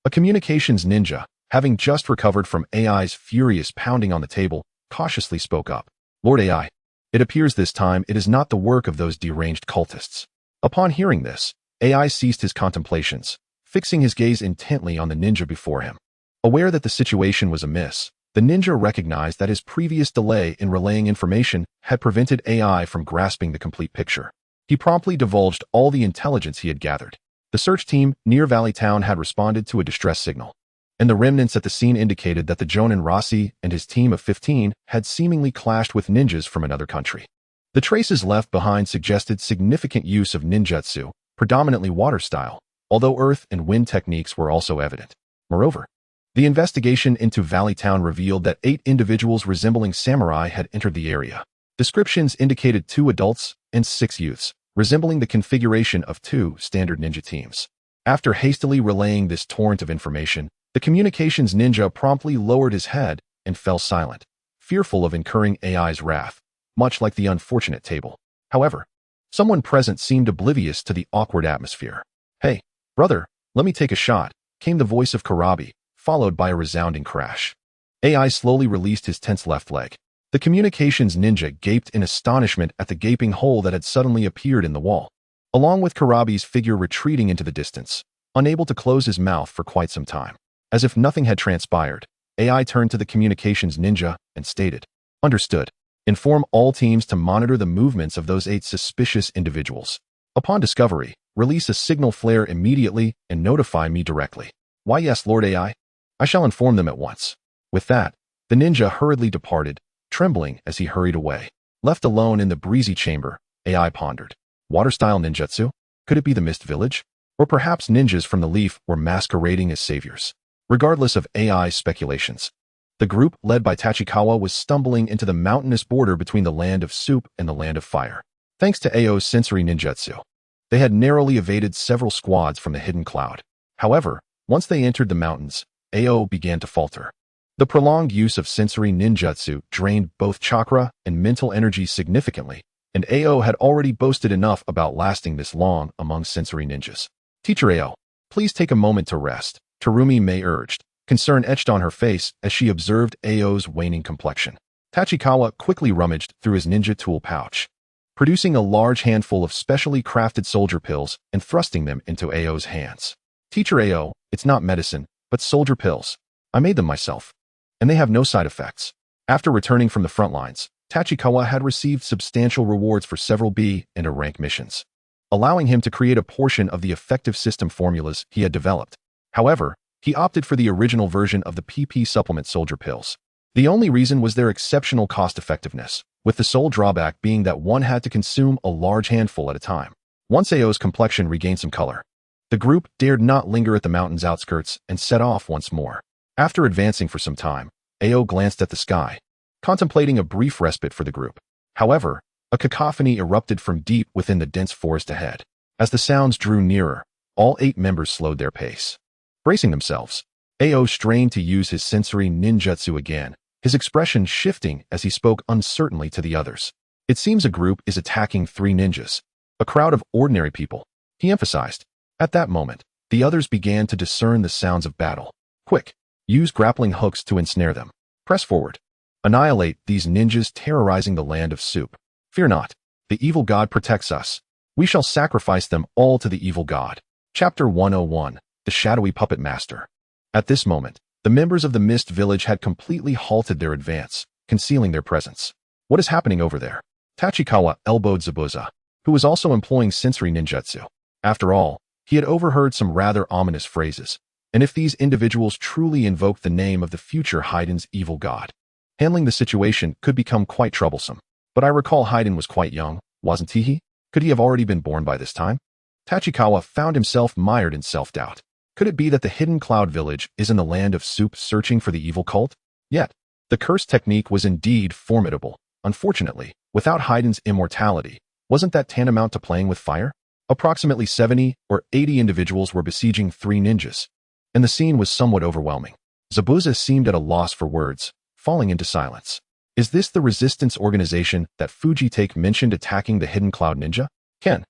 A communications ninja, having just recovered from AI's furious pounding on the table, cautiously spoke up. Lord AI, it appears this time it is not the work of those deranged cultists. Upon hearing this, AI ceased his contemplations, fixing his gaze intently on the ninja before him. Aware that the situation was amiss, the ninja recognized that his previous delay in relaying information had prevented AI from grasping the complete picture. He promptly divulged all the intelligence he had gathered. The search team near Valley Town had responded to a distress signal, and the remnants at the scene indicated that the Jonin Rossi and his team of 15 had seemingly clashed with ninjas from another country. The traces left behind suggested significant use of ninjutsu, predominantly water style, although earth and wind techniques were also evident. Moreover, the investigation into Valley Town revealed that 8 individuals resembling samurai had entered the area. Descriptions indicated 2 adults and 6 youths, resembling the configuration of 2 standard ninja teams. After hastily relaying this torrent of information, the communications ninja promptly lowered his head and fell silent, fearful of incurring AI's wrath, much like the unfortunate table. However, someone present seemed oblivious to the awkward atmosphere. "Hey, brother, let me take a shot," came the voice of Karabi, followed by a resounding crash. AI slowly released his tense left leg. The communications ninja gaped in astonishment at the gaping hole that had suddenly appeared in the wall, along with Karabi's figure retreating into the distance, unable to close his mouth for quite some time. As if nothing had transpired, AI turned to the communications ninja and stated, "Understood. Inform all teams to monitor the movements of those 8 suspicious individuals. Upon discovery, release a signal flare immediately and notify me directly." "Why yes, Lord AI. I shall inform them at once." With that, the ninja hurriedly departed, trembling as he hurried away. Left alone in the breezy chamber, AI pondered. Water-style ninjutsu? Could it be the Mist Village? Or perhaps ninjas from the Leaf were masquerading as saviors? Regardless of AI's speculations, the group led by Tachikawa was stumbling into the mountainous border between the land of soup and the land of fire. Thanks to Ao's sensory ninjutsu, they had narrowly evaded several squads from the hidden cloud. However, once they entered the mountains, Ao began to falter. The prolonged use of sensory ninjutsu drained both chakra and mental energy significantly, and Ao had already boasted enough about lasting this long among sensory ninjas. "Teacher Ao, please take a moment to rest," Terumi Mei urged, concern etched on her face as she observed Ao's waning complexion. Tachikawa quickly rummaged through his ninja tool pouch, producing a large handful of specially crafted soldier pills and thrusting them into Ao's hands. "Teacher Ao, it's not medicine, but soldier pills. I made them myself, and they have no side effects." After returning from the front lines, Tachikawa had received substantial rewards for several B and A rank missions, allowing him to create a portion of the effective system formulas he had developed. However, he opted for the original version of the PP supplement soldier pills. The only reason was their exceptional cost-effectiveness, with the sole drawback being that one had to consume a large handful at a time. Once Ao's complexion regained some color, the group dared not linger at the mountain's outskirts and set off once more. After advancing for some time, Ao glanced at the sky, contemplating a brief respite for the group. However, a cacophony erupted from deep within the dense forest ahead. As the sounds drew nearer, all 8 members slowed their pace. Bracing themselves, Ao strained to use his sensory ninjutsu again, his expression shifting as he spoke uncertainly to the others. "It seems a group is attacking 3 ninjas, a crowd of ordinary people," he emphasized. At that moment, the others began to discern the sounds of battle. "Quick, use grappling hooks to ensnare them. Press forward. Annihilate these ninjas terrorizing the land of soup. Fear not, the evil god protects us. We shall sacrifice them all to the evil god." Chapter 101. The Shadowy Puppet Master. At this moment, the members of the Mist Village had completely halted their advance, concealing their presence. "What is happening over there?" Tachikawa elbowed Zabuza, who was also employing sensory ninjutsu. After all, he had overheard some rather ominous phrases, and if these individuals truly invoked the name of the future Haiden's evil god, handling the situation could become quite troublesome. "But I recall Haiden was quite young, wasn't he? Could he have already been born by this time?" Tachikawa found himself mired in self-doubt. Could it be that the hidden cloud village is in the land of soup searching for the evil cult? Yet, the curse technique was indeed formidable. Unfortunately, without Haiden's immortality, wasn't that tantamount to playing with fire? Approximately 70 or 80 individuals were besieging 3 ninjas, and the scene was somewhat overwhelming. Zabuza seemed at a loss for words, falling into silence. Is this the resistance organization that Fujitake mentioned attacking the hidden cloud ninja? Ken,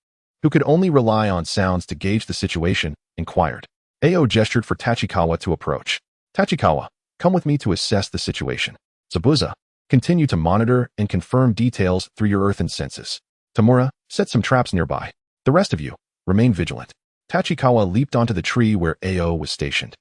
who could only rely on sounds to gauge the situation, inquired. Ao gestured for Tachikawa to approach. Tachikawa, come with me to assess the situation. Zabuza, continue to monitor and confirm details through your earthen senses. Tamura, set some traps nearby. The rest of you, remain vigilant. Tachikawa leaped onto the tree where Ao was stationed,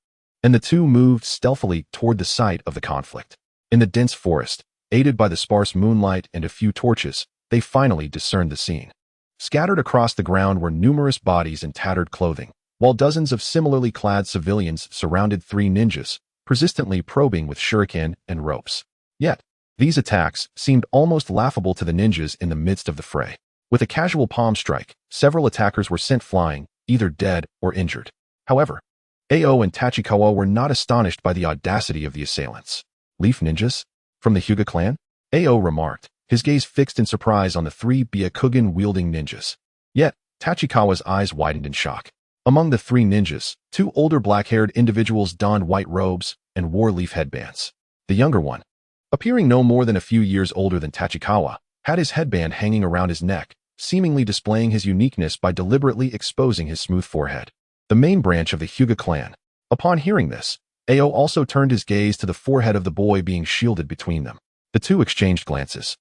and the two moved stealthily toward the site of the conflict. In the dense forest, aided by the sparse moonlight and a few torches, they finally discerned the scene. Scattered across the ground were numerous bodies in tattered clothing, while dozens of similarly clad civilians surrounded 3 ninjas, persistently probing with shuriken and ropes. Yet, these attacks seemed almost laughable to the ninjas in the midst of the fray. With a casual palm strike, several attackers were sent flying, either dead or injured. However, Ao and Tachikawa were not astonished by the audacity of the assailants. Leaf ninjas? From the Hyuga clan? Ao remarked, his gaze fixed in surprise on the 3 Byakugan-wielding ninjas. Yet, Tachikawa's eyes widened in shock. Among the 3 ninjas, 2 older black-haired individuals donned white robes and wore leaf headbands. The younger one, appearing no more than a few years older than Tachikawa, had his headband hanging around his neck, seemingly displaying his uniqueness by deliberately exposing his smooth forehead. The main branch of the Hyuga clan. Upon hearing this, Ao also turned his gaze to the forehead of the boy being shielded between them. The two exchanged glances,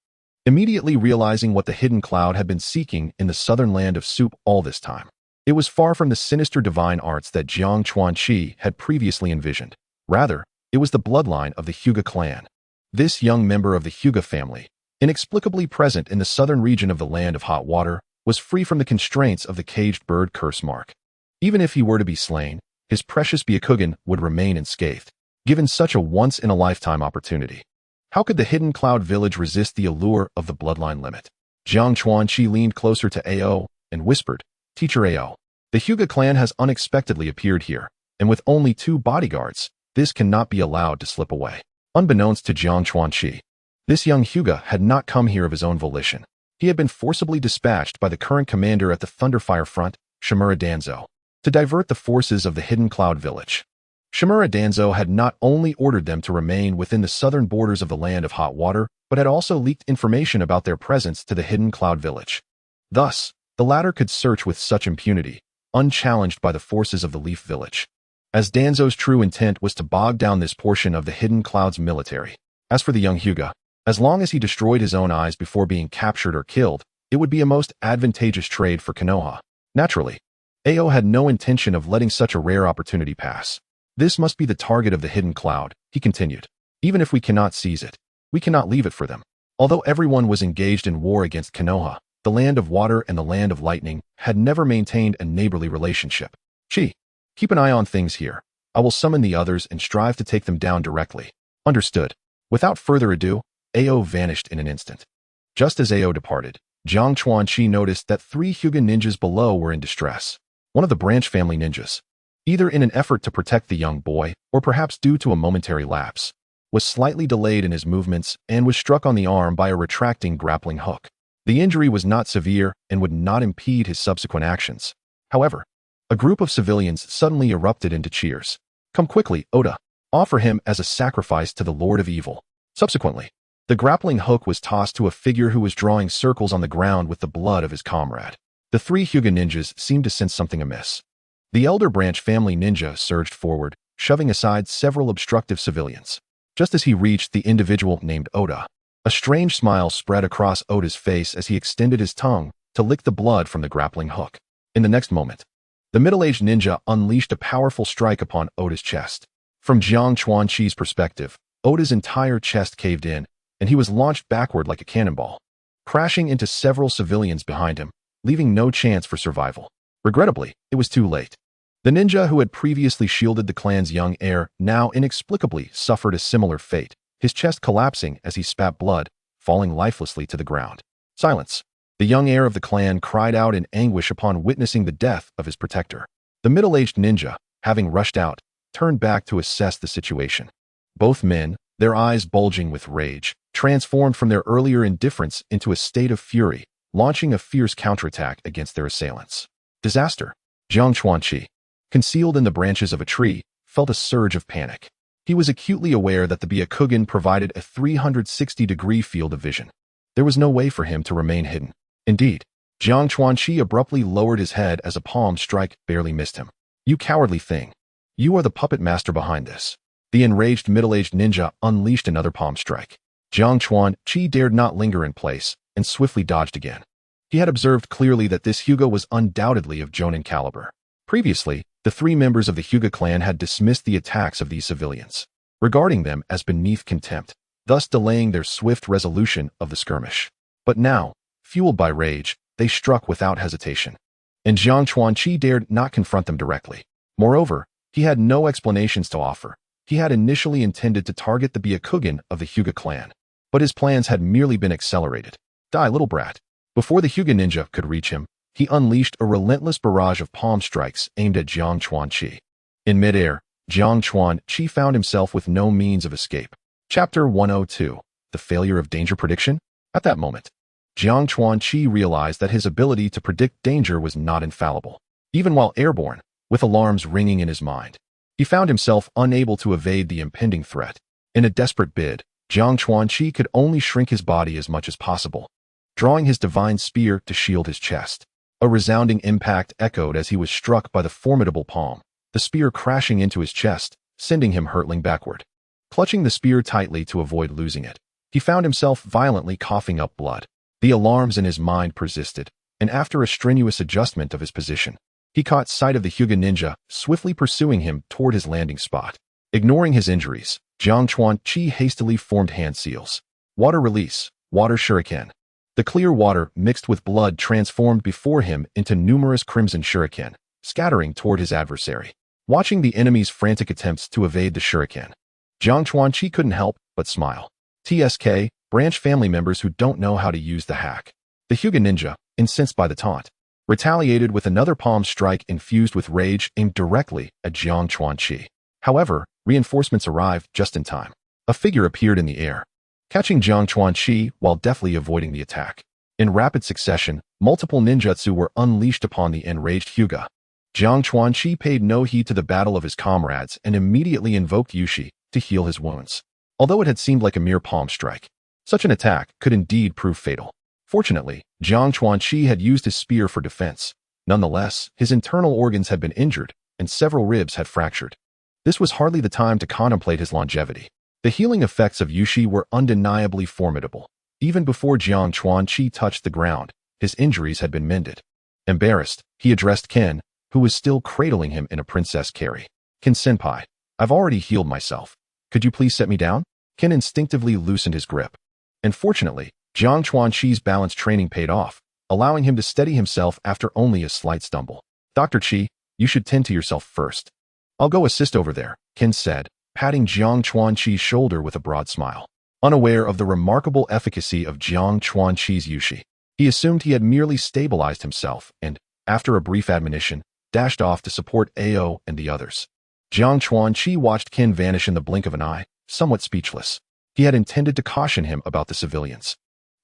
immediately realizing what the hidden cloud had been seeking in the southern land of soup all this time. It was far from the sinister divine arts that Jiang Chuanqi had previously envisioned. Rather, it was the bloodline of the Hyuga clan. This young member of the Hyuga family, inexplicably present in the southern region of the Land of Hot Water, was free from the constraints of the caged bird curse mark. Even if he were to be slain, his precious Byakugan would remain unscathed, given such a once-in-a-lifetime opportunity. How could the hidden cloud village resist the allure of the bloodline limit? Jiang Chuanqi leaned closer to Ao and whispered, Teacher Ao, the Hyuga clan has unexpectedly appeared here, and with only 2 bodyguards, this cannot be allowed to slip away. Unbeknownst to Jiang Chuanqi, this young Hyuga had not come here of his own volition. He had been forcibly dispatched by the current commander at the Thunderfire front, Shimura Danzo, to divert the forces of the hidden cloud village. Shimura Danzo had not only ordered them to remain within the southern borders of the Land of Hot Water, but had also leaked information about their presence to the hidden cloud village. Thus, the latter could search with such impunity, unchallenged by the forces of the Leaf Village, as Danzo's true intent was to bog down this portion of the hidden cloud's military. As for the young Hyuga, as long as he destroyed his own eyes before being captured or killed, it would be a most advantageous trade for Konoha. Naturally, Ao had no intention of letting such a rare opportunity pass. This must be the target of the hidden cloud, he continued. Even if we cannot seize it, we cannot leave it for them. Although everyone was engaged in war against Konoha, the Land of Water and the Land of Lightning had never maintained a neighborly relationship. Chi, keep an eye on things here. I will summon the others and strive to take them down directly. Understood. Without further ado, Ao vanished in an instant. Just as Ao departed, Jiang Chuanqi noticed that 3 Hyuga ninjas below were in distress. One of the branch family ninjas, either in an effort to protect the young boy or perhaps due to a momentary lapse, was slightly delayed in his movements and was struck on the arm by a retracting grappling hook. The injury was not severe and would not impede his subsequent actions. However, a group of civilians suddenly erupted into cheers. Come quickly, Oda. Offer him as a sacrifice to the Lord of Evil. Subsequently, the grappling hook was tossed to a figure who was drawing circles on the ground with the blood of his comrade. The 3 Hyuga ninjas seemed to sense something amiss. The elder branch family ninja surged forward, shoving aside several obstructive civilians. Just as he reached the individual named Oda, a strange smile spread across Oda's face as he extended his tongue to lick the blood from the grappling hook. In the next moment, the middle-aged ninja unleashed a powerful strike upon Oda's chest. From Jiang Chuanqi's perspective, Oda's entire chest caved in, and he was launched backward like a cannonball, crashing into several civilians behind him, leaving no chance for survival. Regrettably, it was too late. The ninja who had previously shielded the clan's young heir now inexplicably suffered a similar fate, his chest collapsing as he spat blood, falling lifelessly to the ground. Silence. The young heir of the clan cried out in anguish upon witnessing the death of his protector. The middle-aged ninja, having rushed out, turned back to assess the situation. Both men, their eyes bulging with rage, transformed from their earlier indifference into a state of fury, launching a fierce counterattack against their assailants. Disaster. Jiang Chuanqi, concealed in the branches of a tree, felt a surge of panic. He was acutely aware that the Byakugan provided a 360-degree field of vision. There was no way for him to remain hidden. Indeed, Jiang Chuanqi abruptly lowered his head as a palm strike barely missed him. You cowardly thing. You are the puppet master behind this. The enraged middle-aged ninja unleashed another palm strike. Jiang Chuanqi dared not linger in place and swiftly dodged again. He had observed clearly that this Hyuga was undoubtedly of Jonin caliber. Previously, the three members of the Hyuga clan had dismissed the attacks of these civilians, regarding them as beneath contempt, thus delaying their swift resolution of the skirmish. But now, fueled by rage, they struck without hesitation. And Jiang Chuanqi dared not confront them directly. Moreover, he had no explanations to offer. He had initially intended to target the Byakugan of the Hyuga clan, but his plans had merely been accelerated. Die, little brat. Before the Hyuga ninja could reach him, he unleashed a relentless barrage of palm strikes aimed at Jiang Chuanqi. In midair, Jiang Chuanqi found himself with no means of escape. Chapter 102. The Failure of Danger Prediction? At that moment, Jiang Chuanqi realized that his ability to predict danger was not infallible. Even while airborne, with alarms ringing in his mind, he found himself unable to evade the impending threat. In a desperate bid, Jiang Chuanqi could only shrink his body as much as possible, drawing his divine spear to shield his chest. A resounding impact echoed as he was struck by the formidable palm, the spear crashing into his chest, sending him hurtling backward. Clutching the spear tightly to avoid losing it, he found himself violently coughing up blood. The alarms in his mind persisted, and after a strenuous adjustment of his position, he caught sight of the Hyuga ninja swiftly pursuing him toward his landing spot. Ignoring his injuries, Jiang Chuanqi hastily formed hand seals. Water release, water shuriken. The clear water mixed with blood transformed before him into numerous crimson shuriken, scattering toward his adversary. Watching the enemy's frantic attempts to evade the shuriken, Jiang Chuanqi couldn't help but smile. TSK, branch family members who don't know how to use the hack. The Hyuga ninja, incensed by the taunt, retaliated with another palm strike infused with rage aimed directly at Jiang Chuanqi. However, reinforcements arrived just in time. A figure appeared in the air, catching Jiang Chuanqi while deftly avoiding the attack. In rapid succession, multiple ninjutsu were unleashed upon the enraged Hyuga. Jiang Chuanqi paid no heed to the battle of his comrades and immediately invoked Yushi to heal his wounds. Although it had seemed like a mere palm strike, such an attack could indeed prove fatal. Fortunately, Jiang Chuanqi had used his spear for defense. Nonetheless, his internal organs had been injured, and several ribs had fractured. This was hardly the time to contemplate his longevity. The healing effects of Yushi were undeniably formidable. Even before Jiang Chuanqi touched the ground, his injuries had been mended. Embarrassed, he addressed Ken, who was still cradling him in a princess carry. Ken-senpai, I've already healed myself. Could you please set me down? Ken instinctively loosened his grip. And fortunately, Jiang Chuanqi's balance training paid off, allowing him to steady himself after only a slight stumble. Dr. Chi, you should tend to yourself first. I'll go assist over there, Ken said, patting Jiang Chuanqi's shoulder with a broad smile. Unaware of the remarkable efficacy of Jiang Chuanqi's Yushi, he assumed he had merely stabilized himself and, after a brief admonition, dashed off to support Ao and the others. Jiang Chuanqi watched Ken vanish in the blink of an eye, somewhat speechless. He had intended to caution him about the civilians,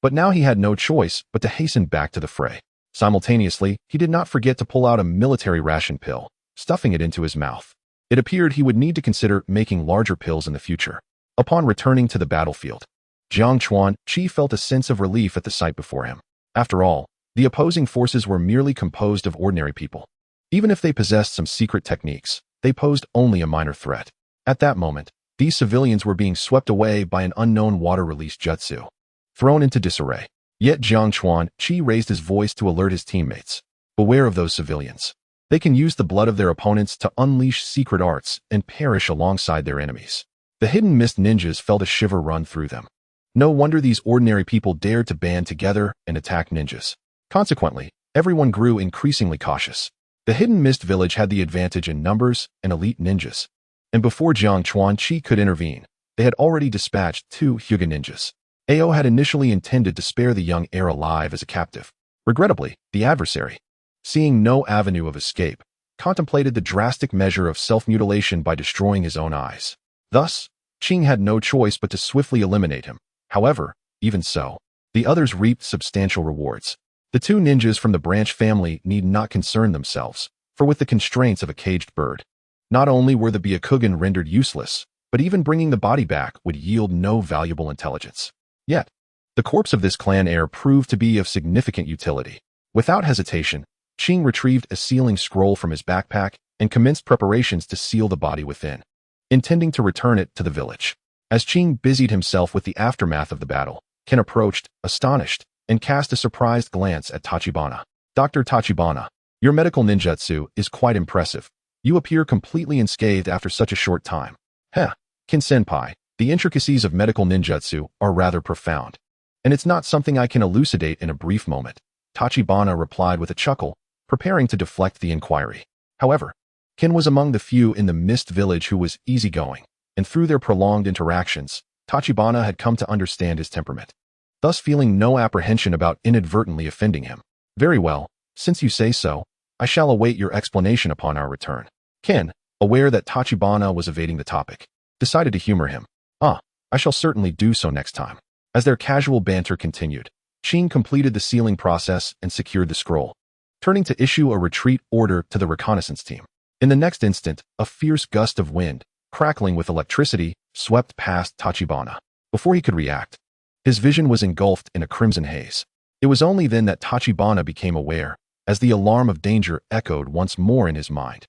but now he had no choice but to hasten back to the fray. Simultaneously, he did not forget to pull out a military ration pill, stuffing it into his mouth. It appeared he would need to consider making larger pills in the future. Upon returning to the battlefield, Jiang Chuanqi felt a sense of relief at the sight before him. After all, the opposing forces were merely composed of ordinary people. Even if they possessed some secret techniques, they posed only a minor threat. At that moment, these civilians were being swept away by an unknown water-release jutsu, thrown into disarray. Yet Jiang Chuanqi raised his voice to alert his teammates. Beware of those civilians. They can use the blood of their opponents to unleash secret arts and perish alongside their enemies. The hidden mist ninjas felt a shiver run through them. No wonder these ordinary people dared to band together and attack ninjas. Consequently, everyone grew increasingly cautious. The hidden mist village had the advantage in numbers and elite ninjas. And before Jiang Chuanqi could intervene, they had already dispatched 2 Hyuga ninjas. Ao had initially intended to spare the young heir alive as a captive. Regrettably, the adversary, seeing no avenue of escape, contemplated the drastic measure of self-mutilation by destroying his own eyes. Thus, Qing had no choice but to swiftly eliminate him. However, even so, the others reaped substantial rewards. The two ninjas from the branch family need not concern themselves, for with the constraints of a caged bird, not only were the Byakugan rendered useless, but even bringing the body back would yield no valuable intelligence. Yet, the corpse of this clan heir proved to be of significant utility. Without hesitation, Qing retrieved a sealing scroll from his backpack and commenced preparations to seal the body within, intending to return it to the village. As Qing busied himself with the aftermath of the battle, Ken approached, astonished, and cast a surprised glance at Tachibana. Dr. Tachibana, your medical ninjutsu is quite impressive. You appear completely unscathed after such a short time. Heh, Ken-senpai, the intricacies of medical ninjutsu are rather profound, and it's not something I can elucidate in a brief moment, Tachibana replied with a chuckle, preparing to deflect the inquiry. However, Ken was among the few in the Mist Village who was easygoing, and through their prolonged interactions, Tachibana had come to understand his temperament, thus feeling no apprehension about inadvertently offending him. Very well, since you say so, I shall await your explanation upon our return. Ken, aware that Tachibana was evading the topic, decided to humor him. I shall certainly do so next time. As their casual banter continued, Qing completed the sealing process and secured the scroll, turning to issue a retreat order to the reconnaissance team. In the next instant, a fierce gust of wind, crackling with electricity, swept past Tachibana. Before he could react, his vision was engulfed in a crimson haze. It was only then that Tachibana became aware, as the alarm of danger echoed once more in his mind.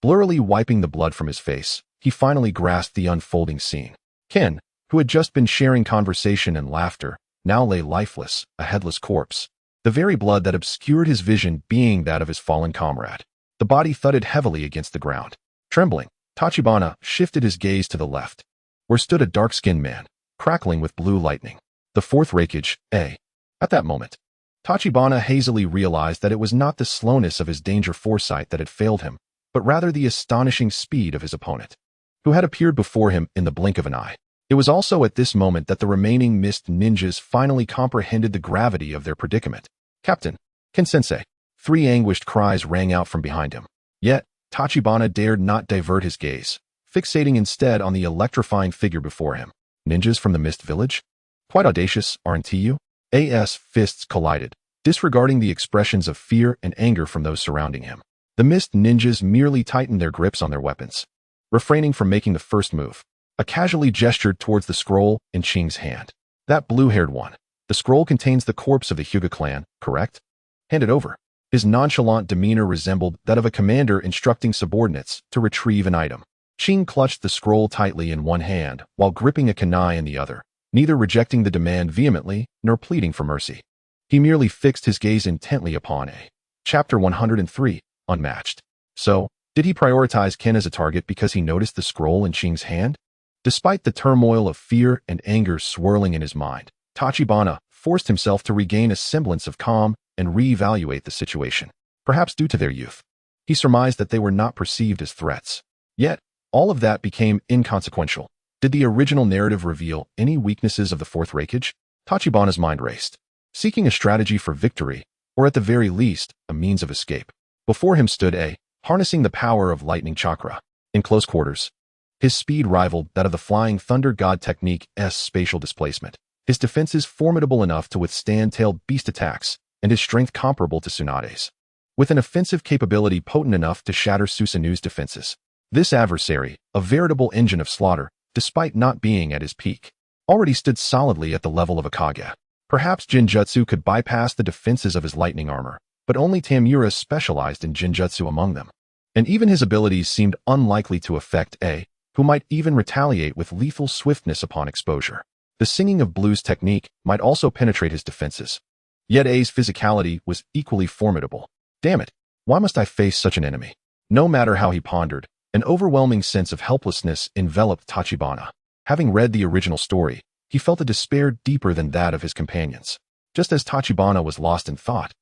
Blurrily wiping the blood from his face, he finally grasped the unfolding scene. Ken, who had just been sharing conversation and laughter, now lay lifeless, a headless corpse, the very blood that obscured his vision being that of his fallen comrade. The body thudded heavily against the ground. Trembling, Tachibana shifted his gaze to the left, where stood a dark-skinned man, crackling with blue lightning. The fourth raikage, A. At that moment, Tachibana hazily realized that it was not the slowness of his danger foresight that had failed him, but rather the astonishing speed of his opponent, who had appeared before him in the blink of an eye. It was also at this moment that the remaining Mist ninjas finally comprehended the gravity of their predicament. Captain, Ken-sensei, 3 anguished cries rang out from behind him. Yet, Tachibana dared not divert his gaze, fixating instead on the electrifying figure before him. Ninjas from the Mist Village? Quite audacious, aren't you? A.S. fists collided, disregarding the expressions of fear and anger from those surrounding him. The Mist ninjas merely tightened their grips on their weapons, refraining from making the first move. A casually gestured towards the scroll in Qing's hand. That blue-haired one. The scroll contains the corpse of the Hyuga clan, correct? Hand it over. His nonchalant demeanor resembled that of a commander instructing subordinates to retrieve an item. Qing clutched the scroll tightly in one hand while gripping a kunai in the other, neither rejecting the demand vehemently nor pleading for mercy. He merely fixed his gaze intently upon A. Chapter 103, Unmatched. So, did he prioritize Ken as a target because he noticed the scroll in Qing's hand? Despite the turmoil of fear and anger swirling in his mind, Tachibana forced himself to regain a semblance of calm and re-evaluate the situation. Perhaps due to their youth, he surmised that they were not perceived as threats. Yet, all of that became inconsequential. Did the original narrative reveal any weaknesses of the fourth raikage? Tachibana's mind raced, seeking a strategy for victory, or at the very least, a means of escape. Before him stood A, harnessing the power of lightning chakra. In close quarters, his speed rivaled that of the flying thunder god technique's spatial displacement. His defenses formidable enough to withstand tailed beast attacks, and his strength comparable to Tsunade's, with an offensive capability potent enough to shatter Susanu's defenses. This adversary, a veritable engine of slaughter, despite not being at his peak, already stood solidly at the level of a Kage. Perhaps Jinjutsu could bypass the defenses of his lightning armor, but only Tamura specialized in Jinjutsu among them. And even his abilities seemed unlikely to affect A, who might even retaliate with lethal swiftness upon exposure. The singing of Blue's technique might also penetrate his defenses. Yet A's physicality was equally formidable. Damn it, why must I face such an enemy? No matter how he pondered, an overwhelming sense of helplessness enveloped Tachibana. Having read the original story, he felt a despair deeper than that of his companions. Just as Tachibana was lost in thought,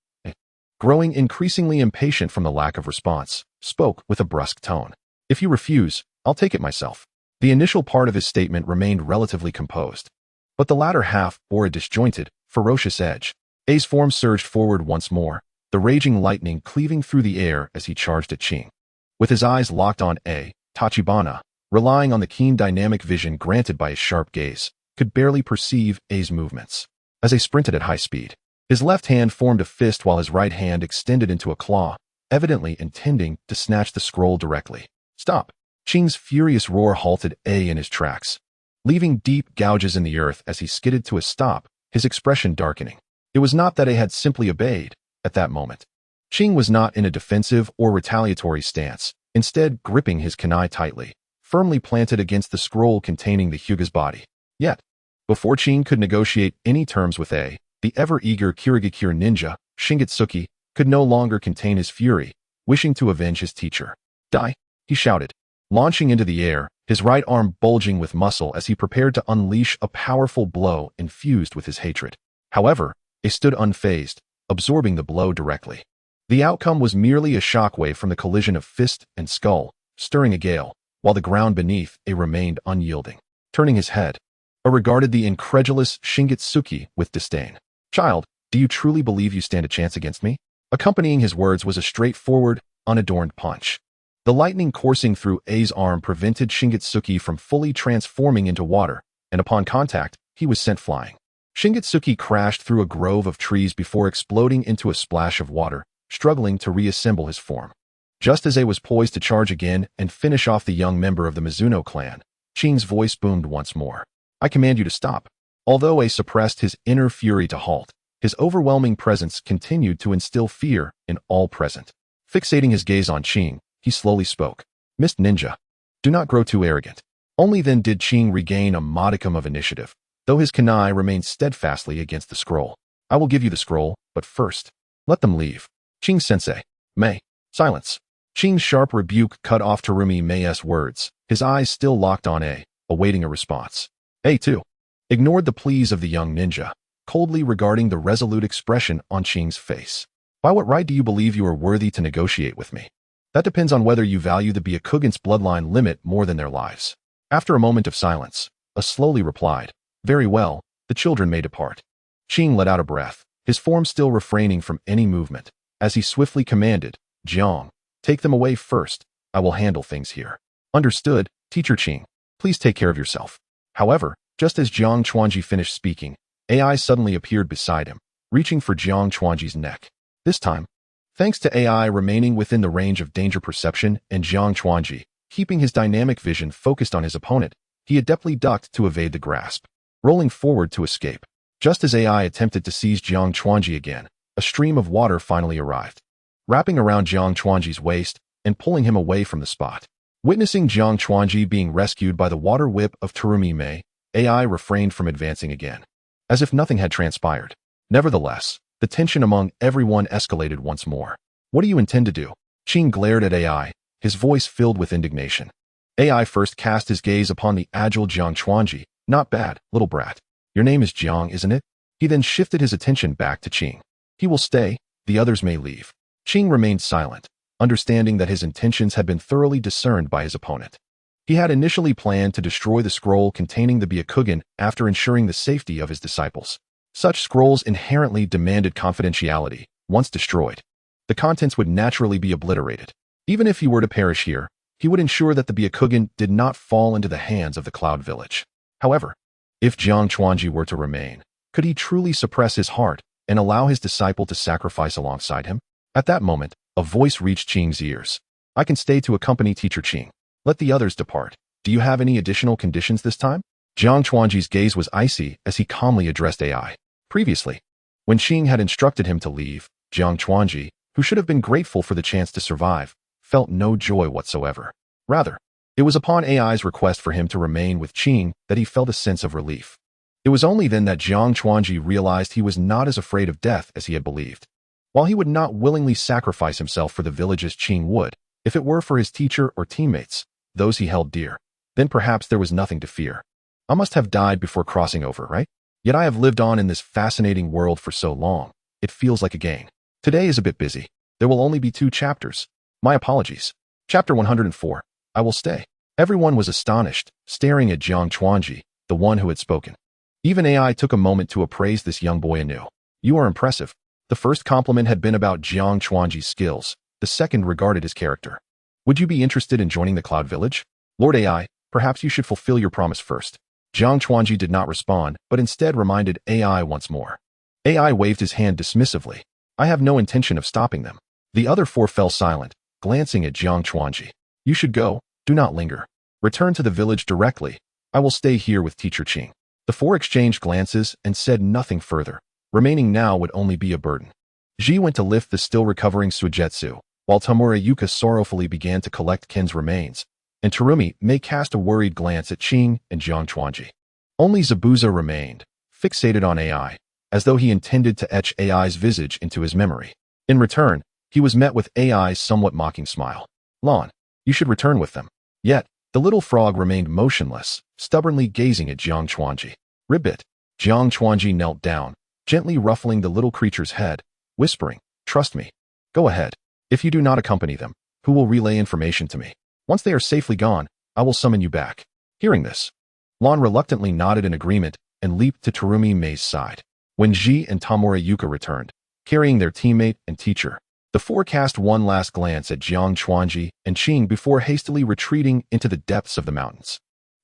growing increasingly impatient from the lack of response, spoke with a brusque tone. If you refuse, I'll take it myself. The initial part of his statement remained relatively composed, but the latter half bore a disjointed, ferocious edge. A's form surged forward once more, the raging lightning cleaving through the air as he charged at Qing. With his eyes locked on A, Tachibana, relying on the keen dynamic vision granted by his sharp gaze, could barely perceive A's movements. As they sprinted at high speed, his left hand formed a fist while his right hand extended into a claw, evidently intending to snatch the scroll directly. Stop! Qing's furious roar halted A in his tracks, leaving deep gouges in the earth as he skidded to a stop, his expression darkening. It was not that A had simply obeyed at that moment. Qing was not in a defensive or retaliatory stance, instead gripping his kunai tightly, firmly planted against the scroll containing the Hyuga's body. Yet, before Qing could negotiate any terms with A, the ever-eager Kirigakure ninja, Shingitsuki, could no longer contain his fury, wishing to avenge his teacher. Die! He shouted, launching into the air, his right arm bulging with muscle as he prepared to unleash a powerful blow infused with his hatred. However, A stood unfazed, absorbing the blow directly. The outcome was merely a shockwave from the collision of fist and skull, stirring a gale, while the ground beneath A remained unyielding. Turning his head, A regarded the incredulous Shingitsuki with disdain. Child, do you truly believe you stand a chance against me? Accompanying his words was a straightforward, unadorned punch. The lightning coursing through A's arm prevented Shingitsuki from fully transforming into water, and upon contact, he was sent flying. Shingitsuki crashed through a grove of trees before exploding into a splash of water, struggling to reassemble his form. Just as A was poised to charge again and finish off the young member of the Mizuno clan, Qing's voice boomed once more. I command you to stop. Although A suppressed his inner fury to halt, his overwhelming presence continued to instill fear in all present. Fixating his gaze on Qing, he slowly spoke. Mist Ninja, do not grow too arrogant. Only then did Qing regain a modicum of initiative, though his kunai remained steadfastly against the scroll. I will give you the scroll, but first, let them leave. Qing-sensei. Mei. Silence. Qing's sharp rebuke cut off Terumi Mei's words, his eyes still locked on A, awaiting a response. A, too, ignored the pleas of the young ninja, coldly regarding the resolute expression on Qing's face. By what right do you believe you are worthy to negotiate with me? That depends on whether you value the Byakugan's bloodline limit more than their lives. After a moment of silence, A slowly replied, Very well, the children may depart. Qing let out a breath, his form still refraining from any movement, as he swiftly commanded, Jiang, take them away first. I will handle things here. Understood, Teacher Qing. Please take care of yourself. However, just as Jiang Chuanji finished speaking, AI suddenly appeared beside him, reaching for Jiang Chuanji's neck. This time, thanks to AI remaining within the range of danger perception and Jiang Chuanji, keeping his dynamic vision focused on his opponent, he adeptly ducked to evade the grasp, rolling forward to escape. Just as AI attempted to seize Jiang Chuanji again, a stream of water finally arrived, wrapping around Jiang Chuanji's waist and pulling him away from the spot. Witnessing Jiang Chuanji being rescued by the water whip of Terumi Mei, AI refrained from advancing again, as if nothing had transpired. Nevertheless, the tension among everyone escalated once more. What do you intend to do? Qing glared at AI, his voice filled with indignation. AI first cast his gaze upon the agile Jiang Chuanji. Not bad, little brat. Your name is Jiang, isn't it? He then shifted his attention back to Qing. He will stay, the others may leave. Qing remained silent, understanding that his intentions had been thoroughly discerned by his opponent. He had initially planned to destroy the scroll containing the Byakugan after ensuring the safety of his disciples. Such scrolls inherently demanded confidentiality. Once destroyed, the contents would naturally be obliterated. Even if he were to perish here, he would ensure that the Byakugan did not fall into the hands of the Cloud Village. However, if Jiang Chuanji were to remain, could he truly suppress his heart and allow his disciple to sacrifice alongside him? At that moment, a voice reached Qing's ears. I can stay to accompany Teacher Qing. Let the others depart. Do you have any additional conditions this time? Jiang Chuanji's gaze was icy as he calmly addressed AI. Previously, when Qing had instructed him to leave, Jiang Chuanji, who should have been grateful for the chance to survive, felt no joy whatsoever. Rather, it was upon AI's request for him to remain with Qing that he felt a sense of relief. It was only then that Jiang Chuanji realized he was not as afraid of death as he had believed. While he would not willingly sacrifice himself for the village as Qing would, if it were for his teacher or teammates, those he held dear, then perhaps there was nothing to fear. I must have died before crossing over, right? Yet I have lived on in this fascinating world for so long, it feels like a gain. Today is a bit busy. There will only be 2 chapters. My apologies. Chapter 104. I will stay. Everyone was astonished, staring at Jiang Chuanji, the one who had spoken. Even AI took a moment to appraise this young boy anew. You are impressive. The first compliment had been about Jiang Chuanji's skills, the second regarded his character. Would you be interested in joining the Cloud Village? Lord AI, perhaps you should fulfill your promise first. Jiang Chuanji did not respond, but instead reminded AI once more. AI waved his hand dismissively. I have no intention of stopping them. The other four fell silent, glancing at Jiang Chuanji. You should go, do not linger. Return to the village directly. I will stay here with Teacher Qing. The four exchanged glances and said nothing further. Remaining now would only be a burden. Ji went to lift the still recovering Suigetsu, while Tamura Yuka sorrowfully began to collect Ken's remains, and Terumi may cast a worried glance at Qing and Jiang Chuanji. Only Zabuza remained, fixated on AI, as though he intended to etch AI's visage into his memory. In return, he was met with AI's somewhat mocking smile. Lon, you should return with them. Yet, the little frog remained motionless, stubbornly gazing at Jiang Chuanji. Ribbit. Jiang Chuanji knelt down, gently ruffling the little creature's head, whispering, trust me. Go ahead. If you do not accompany them, who will relay information to me? Once they are safely gone, I will summon you back. Hearing this, Lon reluctantly nodded in agreement and leaped to Terumi Mei's side. When Ji and Tamura Yuka returned, carrying their teammate and teacher, the four cast one last glance at Jiang Chuanji and Qing before hastily retreating into the depths of the mountains.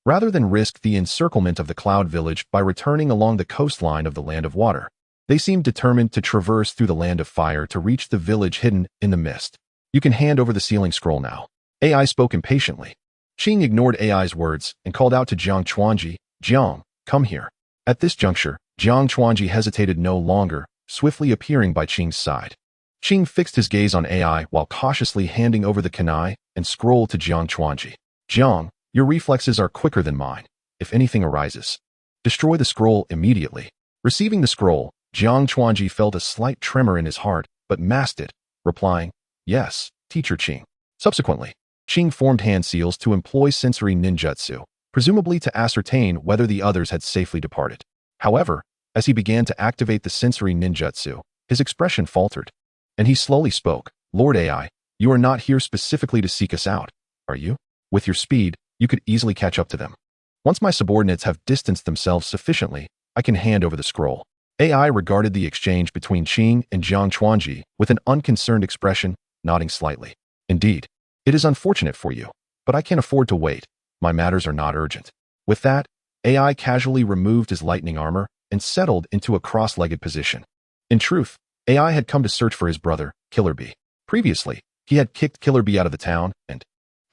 Rather than risk the encirclement of the Cloud Village by returning along the coastline of the Land of Water, they seemed determined to traverse through the Land of Fire to reach the village hidden in the mist. You can hand over the sealing scroll now. AI spoke impatiently. Qing ignored AI's words and called out to Jiang Chuanji, Jiang, come here. At this juncture, Jiang Chuanji hesitated no longer, swiftly appearing by Qing's side. Qing fixed his gaze on AI while cautiously handing over the kunai and scroll to Jiang Chuanji. Jiang, your reflexes are quicker than mine. If anything arises, destroy the scroll immediately. Receiving the scroll, Jiang Chuanji felt a slight tremor in his heart, but masked it, replying, yes, Teacher Qing. Subsequently, Qing formed hand seals to employ sensory ninjutsu, presumably to ascertain whether the others had safely departed. However, as he began to activate the sensory ninjutsu, his expression faltered, and he slowly spoke. Lord AI, you are not here specifically to seek us out, are you? With your speed, you could easily catch up to them. Once my subordinates have distanced themselves sufficiently, I can hand over the scroll. AI regarded the exchange between Qing and Jiang Chuanji with an unconcerned expression, nodding slightly. Indeed, it is unfortunate for you, but I can't afford to wait. My matters are not urgent. With that, AI casually removed his lightning armor and settled into a cross-legged position. In truth, AI had come to search for his brother, Killer Bee. Previously, he had kicked Killer Bee out of the town and,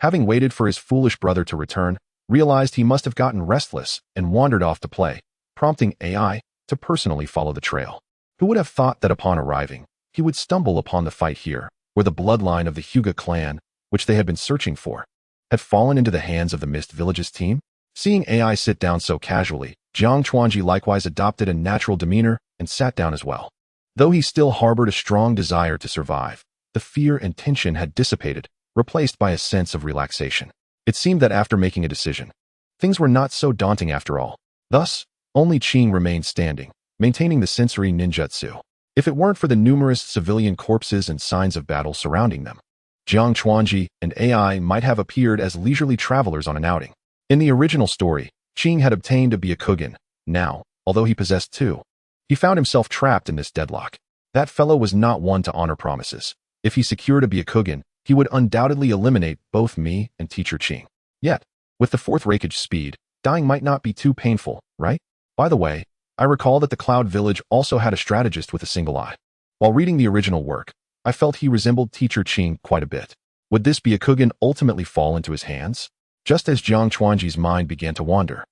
having waited for his foolish brother to return, realized he must have gotten restless and wandered off to play, prompting AI to personally follow the trail. Who would have thought that upon arriving, he would stumble upon the fight here, where the bloodline of the Hyuga clan, which they had been searching for, had fallen into the hands of the Mist Village's team? Seeing AI sit down so casually, Jiang Chuanji likewise adopted a natural demeanor and sat down as well. Though he still harbored a strong desire to survive, the fear and tension had dissipated, replaced by a sense of relaxation. It seemed that after making a decision, things were not so daunting after all. Thus, only Qing remained standing, maintaining the sensory ninjutsu. If it weren't for the numerous civilian corpses and signs of battle surrounding them, Jiang Chuanji and AI might have appeared as leisurely travelers on an outing. In the original story, Qing had obtained a Byakugan. Now, although he possessed two, he found himself trapped in this deadlock. That fellow was not one to honor promises. If he secured a Byakugan, he would undoubtedly eliminate both me and Teacher Qing. Yet, with the fourth rakeage speed, dying might not be too painful, right? By the way, I recall that the Cloud Village also had a strategist with a single eye. While reading the original work, I felt he resembled Teacher Qing quite a bit. Would this Byakugan ultimately fall into his hands? Just as Jiang Chuanji's mind began to wander,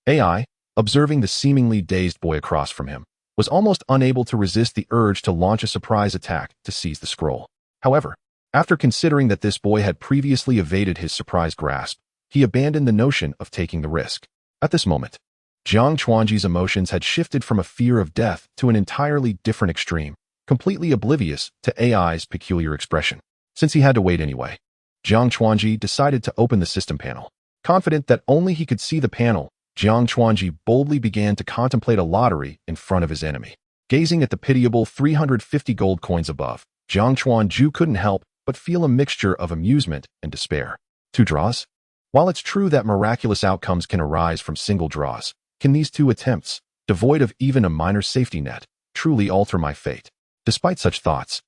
AI, observing the seemingly dazed boy across from him, was almost unable to resist the urge to launch a surprise attack to seize the scroll. However, after considering that this boy had previously evaded his surprise grasp, he abandoned the notion of taking the risk. At this moment, Jiang Chuanji's emotions had shifted from a fear of death to an entirely different extreme, completely oblivious to AI's peculiar expression. Since he had to wait anyway, Jiang Chuanji decided to open the system panel. Confident that only he could see the panel, Jiang Chuanji boldly began to contemplate a lottery in front of his enemy. Gazing at the pitiable 350 gold coins above, Jiang Chuanji couldn't help but feel a mixture of amusement and despair. 2 draws? While it's true that miraculous outcomes can arise from single draws, can these 2 attempts, devoid of even a minor safety net, truly alter my fate? Despite such thoughts,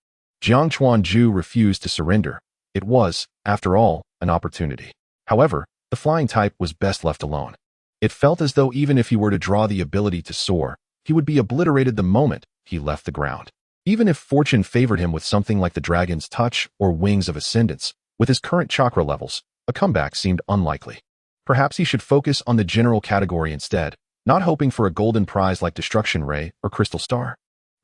Jiang Chuanji refused to surrender. It was, after all, an opportunity. However, the flying type was best left alone. It felt as though even if he were to draw the ability to soar, he would be obliterated the moment he left the ground. Even if fortune favored him with something like the dragon's touch or wings of ascendance, with his current chakra levels, a comeback seemed unlikely. Perhaps he should focus on the general category instead, not hoping for a golden prize like Destruction Ray or Crystal Star,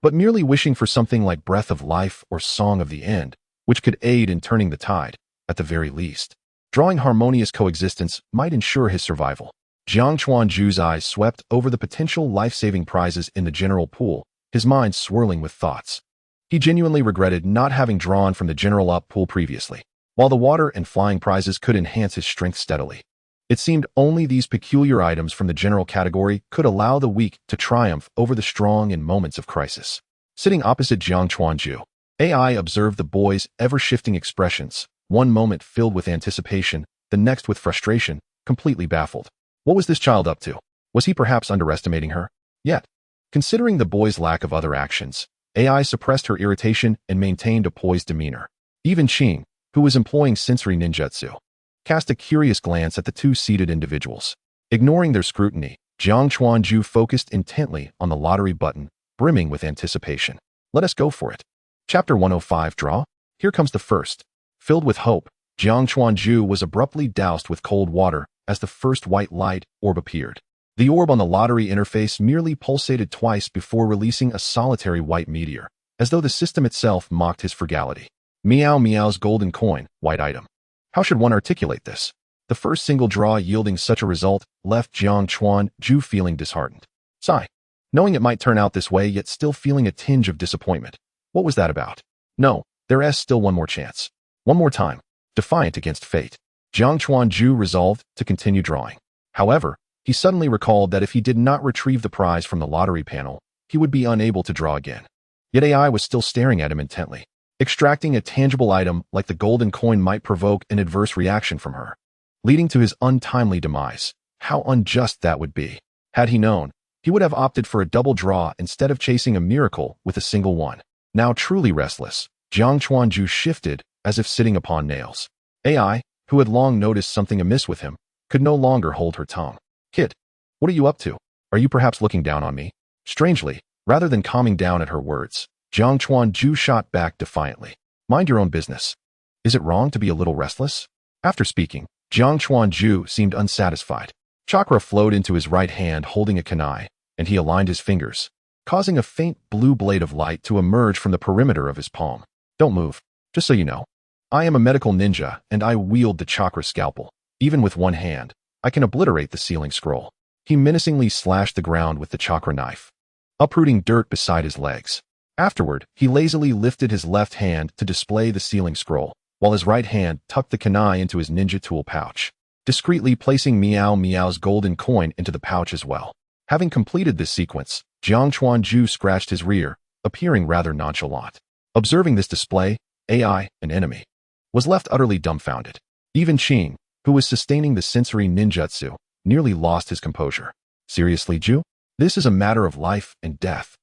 but merely wishing for something like Breath of Life or Song of the End, which could aid in turning the tide, at the very least. Drawing harmonious coexistence might ensure his survival. Jiang Chuanju's eyes swept over the potential life-saving prizes in the general pool, his mind swirling with thoughts. He genuinely regretted not having drawn from the general up pool previously. While the water and flying prizes could enhance his strength steadily, it seemed only these peculiar items from the general category could allow the weak to triumph over the strong in moments of crisis. Sitting opposite Jiang Chuanju, AI observed the boy's ever-shifting expressions, one moment filled with anticipation, the next with frustration, completely baffled. What was this child up to? Was he perhaps underestimating her? Yet, considering the boy's lack of other actions, AI suppressed her irritation and maintained a poised demeanor. Even Qing, who was employing sensory ninjutsu, cast a curious glance at the two seated individuals. Ignoring their scrutiny, Jiang Chuanju focused intently on the lottery button, brimming with anticipation. Let us go for it. Chapter 105 Draw? Here comes the first. Filled with hope, Jiang Chuanju was abruptly doused with cold water as the first white light orb appeared. The orb on the lottery interface merely pulsated twice before releasing a solitary white meteor, as though the system itself mocked his frugality. Meow Meow's golden coin, white item. How should one articulate this? The first single draw yielding such a result left Jiang Chuanju feeling disheartened. Sigh. Knowing it might turn out this way yet still feeling a tinge of disappointment. What was that about? No, there's still one more chance. One more time. Defiant against fate, Jiang Chuanju resolved to continue drawing. However, he suddenly recalled that if he did not retrieve the prize from the lottery panel, he would be unable to draw again. Yet AI was still staring at him intently. Extracting a tangible item like the golden coin might provoke an adverse reaction from her, leading to his untimely demise. How unjust that would be. Had he known, he would have opted for a double draw instead of chasing a miracle with a single one. Now truly restless, Jiang Chuanju shifted as if sitting upon nails. AI, who had long noticed something amiss with him, could no longer hold her tongue. Kid, what are you up to? Are you perhaps looking down on me? Strangely, rather than calming down at her words, Jiang Chuanju shot back defiantly. Mind your own business. Is it wrong to be a little restless? After speaking, Jiang Chuanju seemed unsatisfied. Chakra flowed into his right hand holding a kunai, and he aligned his fingers, causing a faint blue blade of light to emerge from the perimeter of his palm. Don't move. Just so you know, I am a medical ninja and I wield the chakra scalpel. Even with one hand, I can obliterate the sealing scroll. He menacingly slashed the ground with the chakra knife, uprooting dirt beside his legs. Afterward, he lazily lifted his left hand to display the sealing scroll, while his right hand tucked the kunai into his ninja tool pouch, discreetly placing Meow Meow's golden coin into the pouch as well. Having completed this sequence, Jiang Chuanju scratched his rear, appearing rather nonchalant. Observing this display, AI, an enemy, was left utterly dumbfounded. Even Qing, who was sustaining the sensory ninjutsu, nearly lost his composure. Seriously, Ju? This is a matter of life and death.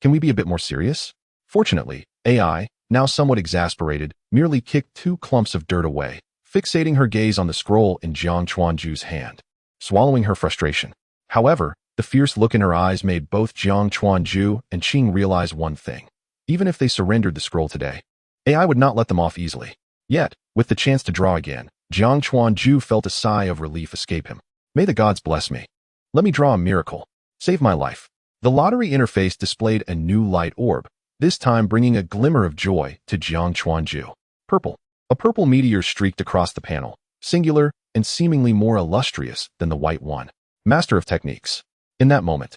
Can we be a bit more serious? Fortunately, AI, now somewhat exasperated, merely kicked two clumps of dirt away, fixating her gaze on the scroll in Jiang Chuanju's hand, swallowing her frustration. However, the fierce look in her eyes made both Jiang Chuanju and Qing realize one thing. Even if they surrendered the scroll today, AI would not let them off easily. Yet, with the chance to draw again, Jiang Chuanju felt a sigh of relief escape him. May the gods bless me. Let me draw a miracle. Save my life. The lottery interface displayed a new light orb, this time bringing a glimmer of joy to Jiang Chuanju. Purple. A purple meteor streaked across the panel, singular and seemingly more illustrious than the white one. Master of techniques. In that moment,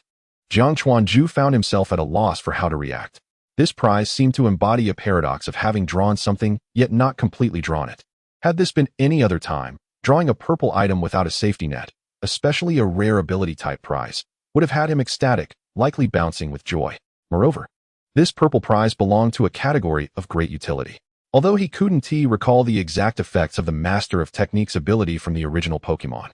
Jiang Chuanju found himself at a loss for how to react. This prize seemed to embody a paradox of having drawn something, yet not completely drawn it. Had this been any other time, drawing a purple item without a safety net, especially a rare ability type prize, would have had him ecstatic, likely bouncing with joy. Moreover, this purple prize belonged to a category of great utility. Although he couldn't recall the exact effects of the Master of Techniques ability from the original Pokémon,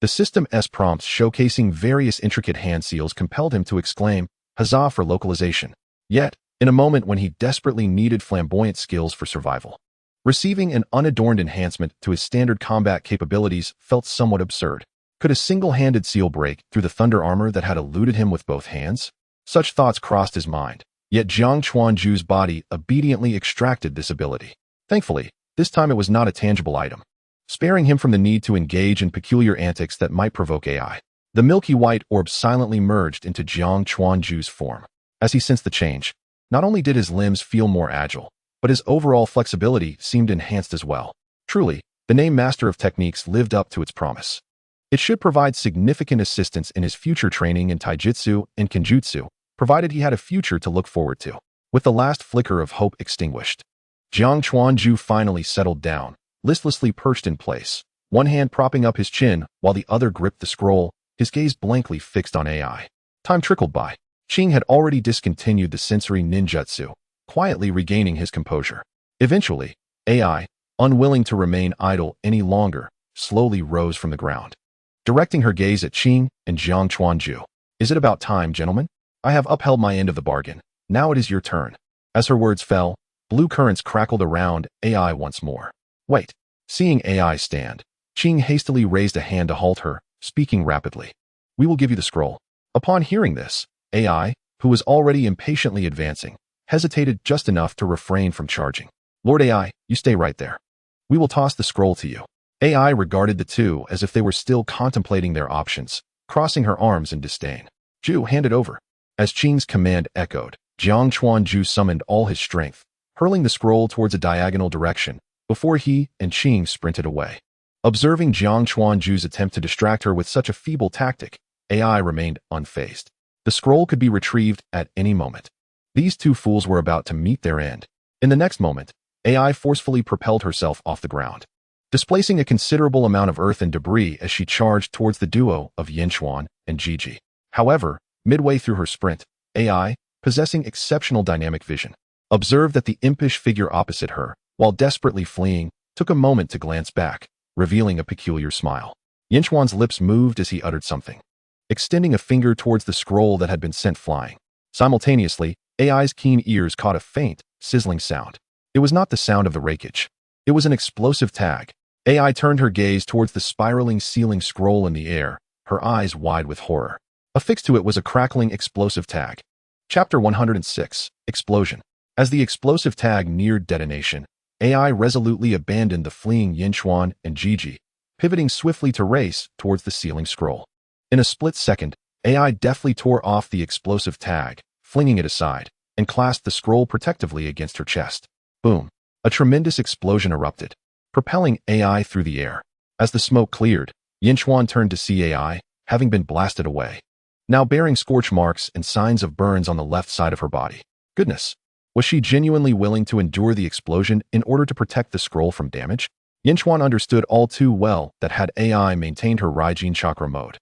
the system's prompts showcasing various intricate hand seals compelled him to exclaim, "Huzzah for localization!" Yet, in a moment when he desperately needed flamboyant skills for survival, Receiving an unadorned enhancement to his standard combat capabilities felt somewhat absurd. Could a single-handed seal break through the thunder armor that had eluded him with both hands? Such thoughts crossed his mind, yet Jiang Chuanju's body obediently extracted this ability. Thankfully, this time it was not a tangible item, sparing him from the need to engage in peculiar antics that might provoke AI. The milky white orb silently merged into Jiang Chuanju's form. As he sensed the change, not only did his limbs feel more agile, but his overall flexibility seemed enhanced as well. Truly, the name Master of Techniques lived up to its promise. It should provide significant assistance in his future training in taijutsu and kenjutsu, provided he had a future to look forward to. With the last flicker of hope extinguished, Jiang Chuanju finally settled down, listlessly perched in place, one hand propping up his chin while the other gripped the scroll, his gaze blankly fixed on AI. Time trickled by. Qing had already discontinued the sensory ninjutsu, quietly regaining his composure. Eventually, AI, unwilling to remain idle any longer, slowly rose from the ground, directing her gaze at Qing and Jiang Chuanju. "Is it about time, gentlemen? I have upheld my end of the bargain. Now it is your turn." As her words fell, blue currents crackled around AI once more. "Wait." Seeing AI stand, Qing hastily raised a hand to halt her, speaking rapidly. "We will give you the scroll." Upon hearing this, AI, who was already impatiently advancing, hesitated just enough to refrain from charging. "Lord AI, you stay right there. We will toss the scroll to you." AI regarded the two as if they were still contemplating their options, crossing her arms in disdain. "Ju, hand it over." As Qing's command echoed, Jiang Chuanju summoned all his strength, hurling the scroll towards a diagonal direction, before he and Qing sprinted away. Observing Jiang Chuanju's attempt to distract her with such a feeble tactic, AI remained unfazed. The scroll could be retrieved at any moment. These two fools were about to meet their end. In the next moment, AI forcefully propelled herself off the ground, displacing a considerable amount of earth and debris as she charged towards the duo of Yinchuan and Gigi. However, midway through her sprint, AI, possessing exceptional dynamic vision, observed that the impish figure opposite her, while desperately fleeing, took a moment to glance back, revealing a peculiar smile. Yinchuan's lips moved as he uttered something, extending a finger towards the scroll that had been sent flying. Simultaneously, AI's keen ears caught a faint, sizzling sound. It was not the sound of the rakeage. It was an explosive tag. AI turned her gaze towards the spiraling ceiling scroll in the air, her eyes wide with horror. Affixed to it was a crackling explosive tag. Chapter 106, Explosion. As the explosive tag neared detonation, AI resolutely abandoned the fleeing Yinchuan and Gigi, pivoting swiftly to race towards the ceiling scroll. In a split second, AI deftly tore off the explosive tag, flinging it aside, and clasped the scroll protectively against her chest. Boom! A tremendous explosion erupted, propelling AI through the air. As the smoke cleared, Yinchuan turned to see AI, having been blasted away, now bearing scorch marks and signs of burns on the left side of her body. Goodness! Was she genuinely willing to endure the explosion in order to protect the scroll from damage? Yinchuan understood all too well that had AI maintained her Raijin chakra mode,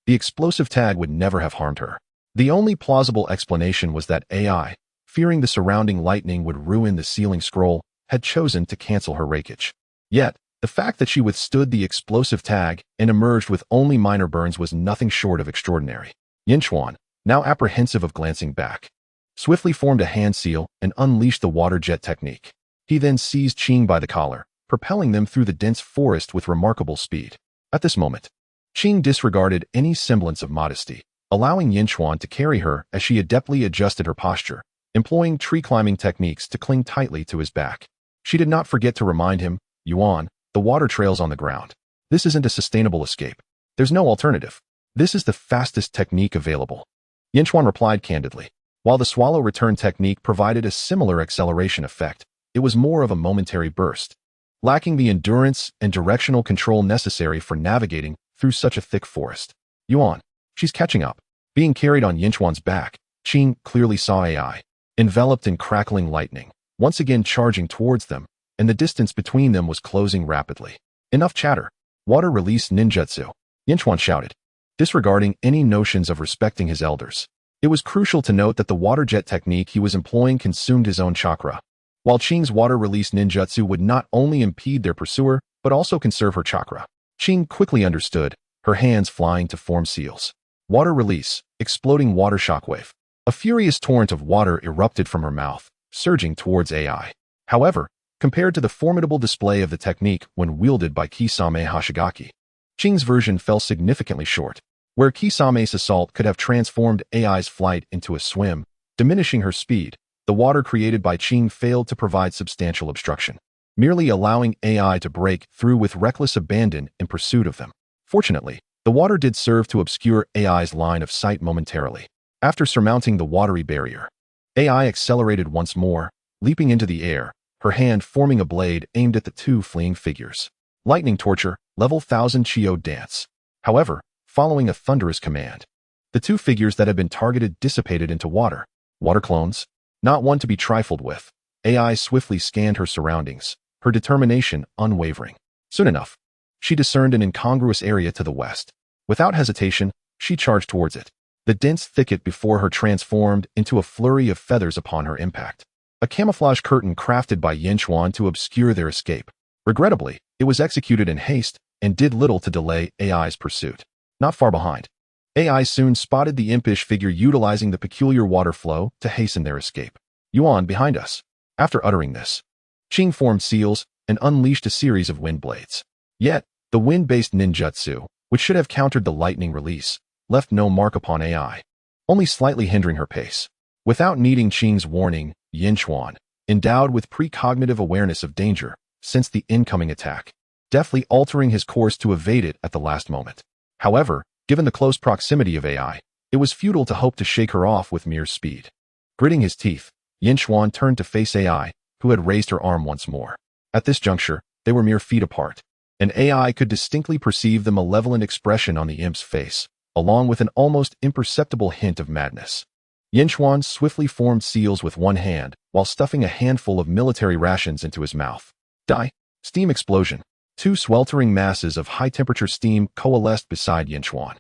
the explosive tag would never have harmed her. The only plausible explanation was that AI, fearing the surrounding lightning would ruin the ceiling scroll, had chosen to cancel her rakeage. Yet, the fact that she withstood the explosive tag and emerged with only minor burns was nothing short of extraordinary. Yinchuan, now apprehensive of glancing back, swiftly formed a hand seal and unleashed the water jet technique. He then seized Qing by the collar, propelling them through the dense forest with remarkable speed. At this moment, Qing disregarded any semblance of modesty, allowing Yinchuan to carry her as she adeptly adjusted her posture, employing tree-climbing techniques to cling tightly to his back. She did not forget to remind him, "Yuan, the water trail's on the ground. This isn't a sustainable escape. There's no alternative. This is the fastest technique available." Yinchuan replied candidly. While the swallow return technique provided a similar acceleration effect, it was more of a momentary burst, lacking the endurance and directional control necessary for navigating through such a thick forest. "Yuan, she's catching up." Being carried on Yinchuan's back, Qing clearly saw AI, enveloped in crackling lightning, once again charging towards them, and the distance between them was closing rapidly. "Enough chatter. Water release ninjutsu," Yinchuan shouted, disregarding any notions of respecting his elders. It was crucial to note that the water jet technique he was employing consumed his own chakra, while Qing's water release ninjutsu would not only impede their pursuer, but also conserve her chakra. Qing quickly understood, her hands flying to form seals. Water release, exploding water shockwave. A furious torrent of water erupted from her mouth, surging towards AI. However, compared to the formidable display of the technique when wielded by Kisame Hoshigaki. Qing's version fell significantly short, where Kisame's assault could have transformed AI's flight into a swim, diminishing her speed. The water created by Qing failed to provide substantial obstruction, merely allowing AI to break through with reckless abandon in pursuit of them. Fortunately, the water did serve to obscure AI's line of sight momentarily. After surmounting the watery barrier, AI accelerated once more, leaping into the air, her hand forming a blade aimed at the two fleeing figures. Lightning Torture, level 1000 Chio Dance. However, following a thunderous command, the two figures that had been targeted dissipated into water. Water clones? Not one to be trifled with. AI swiftly scanned her surroundings, her determination unwavering. Soon enough, she discerned an incongruous area to the west. Without hesitation, she charged towards it. The dense thicket before her transformed into a flurry of feathers upon her impact. A camouflage curtain crafted by Yinchuan to obscure their escape. Regrettably, it was executed in haste and did little to delay AI's pursuit. Not far behind, AI soon spotted the impish figure utilizing the peculiar water flow to hasten their escape. Yuan, behind us. After uttering this, Qing formed seals and unleashed a series of wind blades. Yet, the wind-based ninjutsu, which should have countered the lightning release, left no mark upon AI, only slightly hindering her pace. Without needing Qing's warning, Yinchuan, endowed with precognitive awareness of danger, sensed the incoming attack, deftly altering his course to evade it at the last moment. However, given the close proximity of AI, it was futile to hope to shake her off with mere speed. Gritting his teeth, Yinchuan turned to face AI, who had raised her arm once more. At this juncture, they were mere feet apart, and AI could distinctly perceive the malevolent expression on the imp's face, along with an almost imperceptible hint of madness. Yinchuan swiftly formed seals with one hand while stuffing a handful of military rations into his mouth. Die! Steam explosion. Two sweltering masses of high-temperature steam coalesced beside Yinchuan,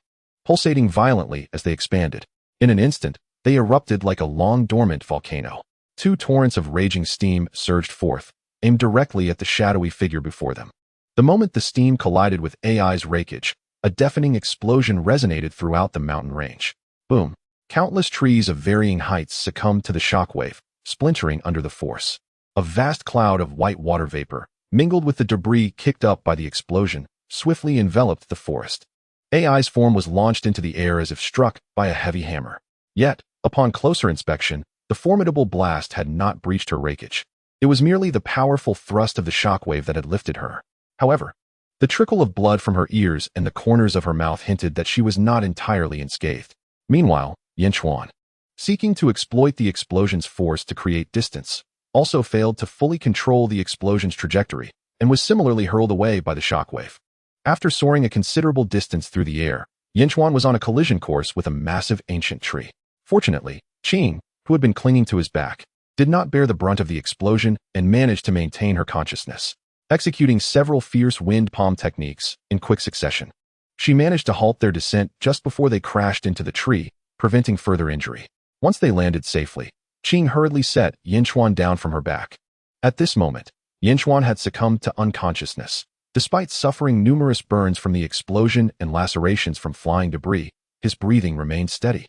pulsating violently as they expanded. In an instant, they erupted like a long-dormant volcano. Two torrents of raging steam surged forth, aimed directly at the shadowy figure before them. The moment the steam collided with AI's rakeage, a deafening explosion resonated throughout the mountain range. Boom! Countless trees of varying heights succumbed to the shockwave, splintering under the force. A vast cloud of white water vapor, mingled with the debris kicked up by the explosion, swiftly enveloped the forest. AI's form was launched into the air as if struck by a heavy hammer. Yet, upon closer inspection, the formidable blast had not breached her rakeage. It was merely the powerful thrust of the shockwave that had lifted her. However, the trickle of blood from her ears and the corners of her mouth hinted that she was not entirely unscathed. Meanwhile, Yinchuan, seeking to exploit the explosion's force to create distance, also failed to fully control the explosion's trajectory and was similarly hurled away by the shockwave. After soaring a considerable distance through the air, Yinchuan was on a collision course with a massive ancient tree. Fortunately, Qing, who had been clinging to his back, did not bear the brunt of the explosion and managed to maintain her consciousness, executing several fierce wind palm techniques in quick succession. She managed to halt their descent just before they crashed into the tree, preventing further injury. Once they landed safely, Qing hurriedly set Yinchuan down from her back. At this moment, Yinchuan had succumbed to unconsciousness. Despite suffering numerous burns from the explosion and lacerations from flying debris, his breathing remained steady,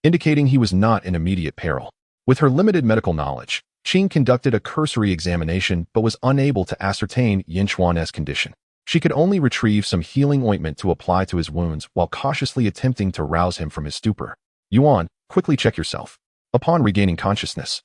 indicating he was not in immediate peril. With her limited medical knowledge, Qing conducted a cursory examination but was unable to ascertain Yinchuan's condition. She could only retrieve some healing ointment to apply to his wounds while cautiously attempting to rouse him from his stupor. Yuan, quickly check yourself. Upon regaining consciousness,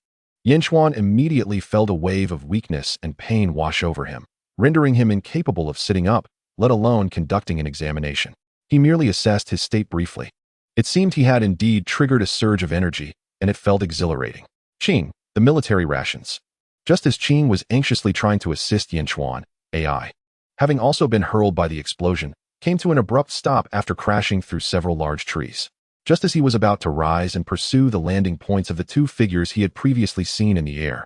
Yinchuan immediately felt a wave of weakness and pain wash over him, rendering him incapable of sitting up, let alone conducting an examination. He merely assessed his state briefly. It seemed he had indeed triggered a surge of energy, and it felt exhilarating. Qing, the military rations. Just as Qing was anxiously trying to assist Yinchuan, AI, having also been hurled by the explosion, came to an abrupt stop after crashing through several large trees. Just as he was about to rise and pursue the landing points of the two figures he had previously seen in the air,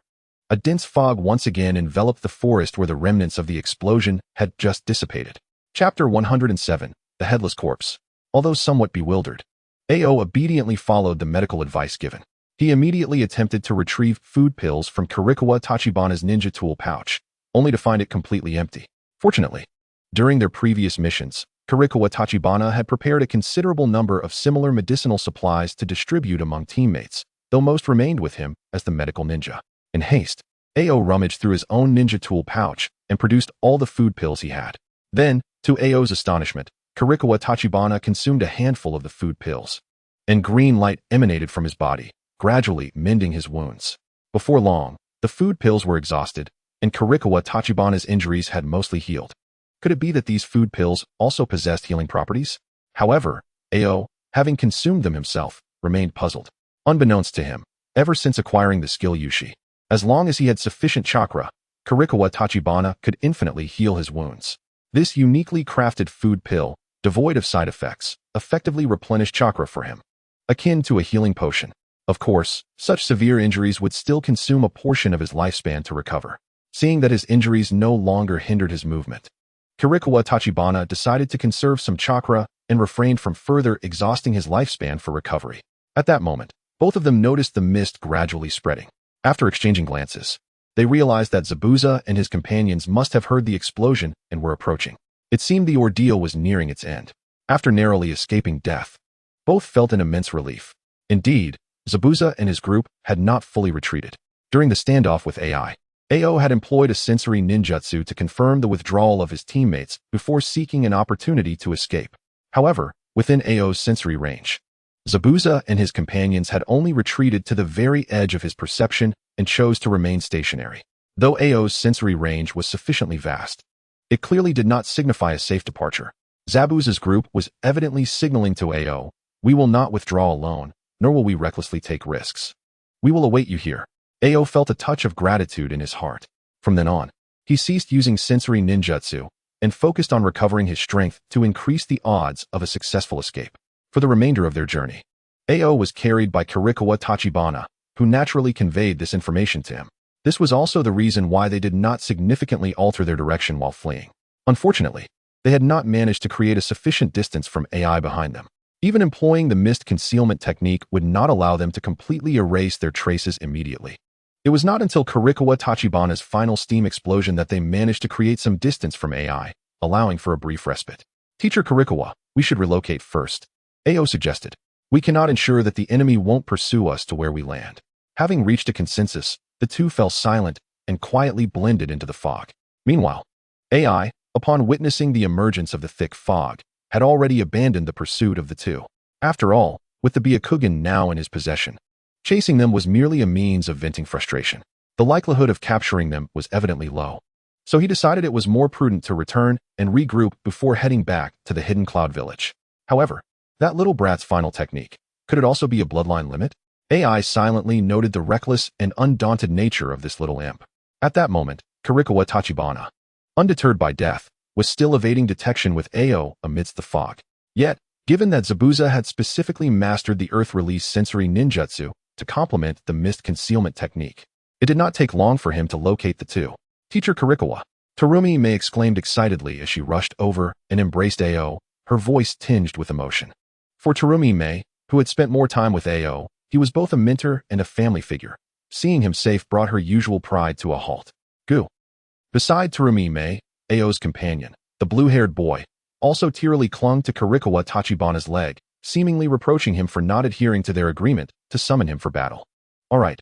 a dense fog once again enveloped the forest where the remnants of the explosion had just dissipated. Chapter 107, The Headless Corpse. Although somewhat bewildered, AO obediently followed the medical advice given. He immediately attempted to retrieve food pills from Kirikawa Tachibana's ninja tool pouch, only to find it completely empty. Fortunately, during their previous missions, Kirikawa Tachibana had prepared a considerable number of similar medicinal supplies to distribute among teammates, though most remained with him as the medical ninja. In haste, Ao rummaged through his own ninja tool pouch and produced all the food pills he had. Then, to Ao's astonishment, Kirikawa Tachibana consumed a handful of the food pills, and green light emanated from his body, gradually mending his wounds. Before long, the food pills were exhausted, and Kirikawa Tachibana's injuries had mostly healed. Could it be that these food pills also possessed healing properties? However, Ao, having consumed them himself, remained puzzled. Unbeknownst to him, ever since acquiring the skill Yushi, as long as he had sufficient chakra, Kirikawa Tachibana could infinitely heal his wounds. This uniquely crafted food pill, devoid of side effects, effectively replenished chakra for him, akin to a healing potion. Of course, such severe injuries would still consume a portion of his lifespan to recover. Seeing that his injuries no longer hindered his movement, Kirikawa Tachibana decided to conserve some chakra and refrained from further exhausting his lifespan for recovery. At that moment, both of them noticed the mist gradually spreading. After exchanging glances, they realized that Zabuza and his companions must have heard the explosion and were approaching. It seemed the ordeal was nearing its end. After narrowly escaping death, both felt an immense relief. Indeed, Zabuza and his group had not fully retreated. During the standoff with Ao had employed a sensory ninjutsu to confirm the withdrawal of his teammates before seeking an opportunity to escape. However, within Ao's sensory range, Zabuza and his companions had only retreated to the very edge of his perception and chose to remain stationary. Though Ao's sensory range was sufficiently vast, it clearly did not signify a safe departure. Zabuza's group was evidently signaling to Ao, "We will not withdraw alone, nor will we recklessly take risks. We will await you here." Ao felt a touch of gratitude in his heart. From then on, he ceased using sensory ninjutsu and focused on recovering his strength to increase the odds of a successful escape. For the remainder of their journey, Ao was carried by Kirikawa Tachibana, who naturally conveyed this information to him. This was also the reason why they did not significantly alter their direction while fleeing. Unfortunately, they had not managed to create a sufficient distance from Ai behind them. Even employing the mist concealment technique would not allow them to completely erase their traces immediately. It was not until Kirikawa Tachibana's final steam explosion that they managed to create some distance from Ai, allowing for a brief respite. "Teacher Kirikawa, we should relocate first," Ao suggested. "We cannot ensure that the enemy won't pursue us to where we land." Having reached a consensus, the two fell silent and quietly blended into the fog. Meanwhile, Ai, upon witnessing the emergence of the thick fog, had already abandoned the pursuit of the two. After all, with the Byakugan now in his possession, chasing them was merely a means of venting frustration. The likelihood of capturing them was evidently low, so he decided it was more prudent to return and regroup before heading back to the Hidden Cloud Village. However, that little brat's final technique, could it also be a bloodline limit? Ai silently noted the reckless and undaunted nature of this little imp. At that moment, Kirikawa Tachibana, undeterred by death, was still evading detection with Ao amidst the fog. Yet, given that Zabuza had specifically mastered the Earth Release sensory ninjutsu to complement the mist concealment technique, it did not take long for him to locate the two. "Teacher Kirikawa," Terumi Mei exclaimed excitedly as she rushed over and embraced Ao, her voice tinged with emotion. For Terumi Mei, who had spent more time with Ao, he was both a mentor and a family figure. Seeing him safe brought her usual pride to a halt. "Gu." Beside Terumi Mei, Ao's companion, the blue-haired boy, also tearily clung to Kirikawa Tachibana's leg, seemingly reproaching him for not adhering to their agreement to summon him for battle. All right,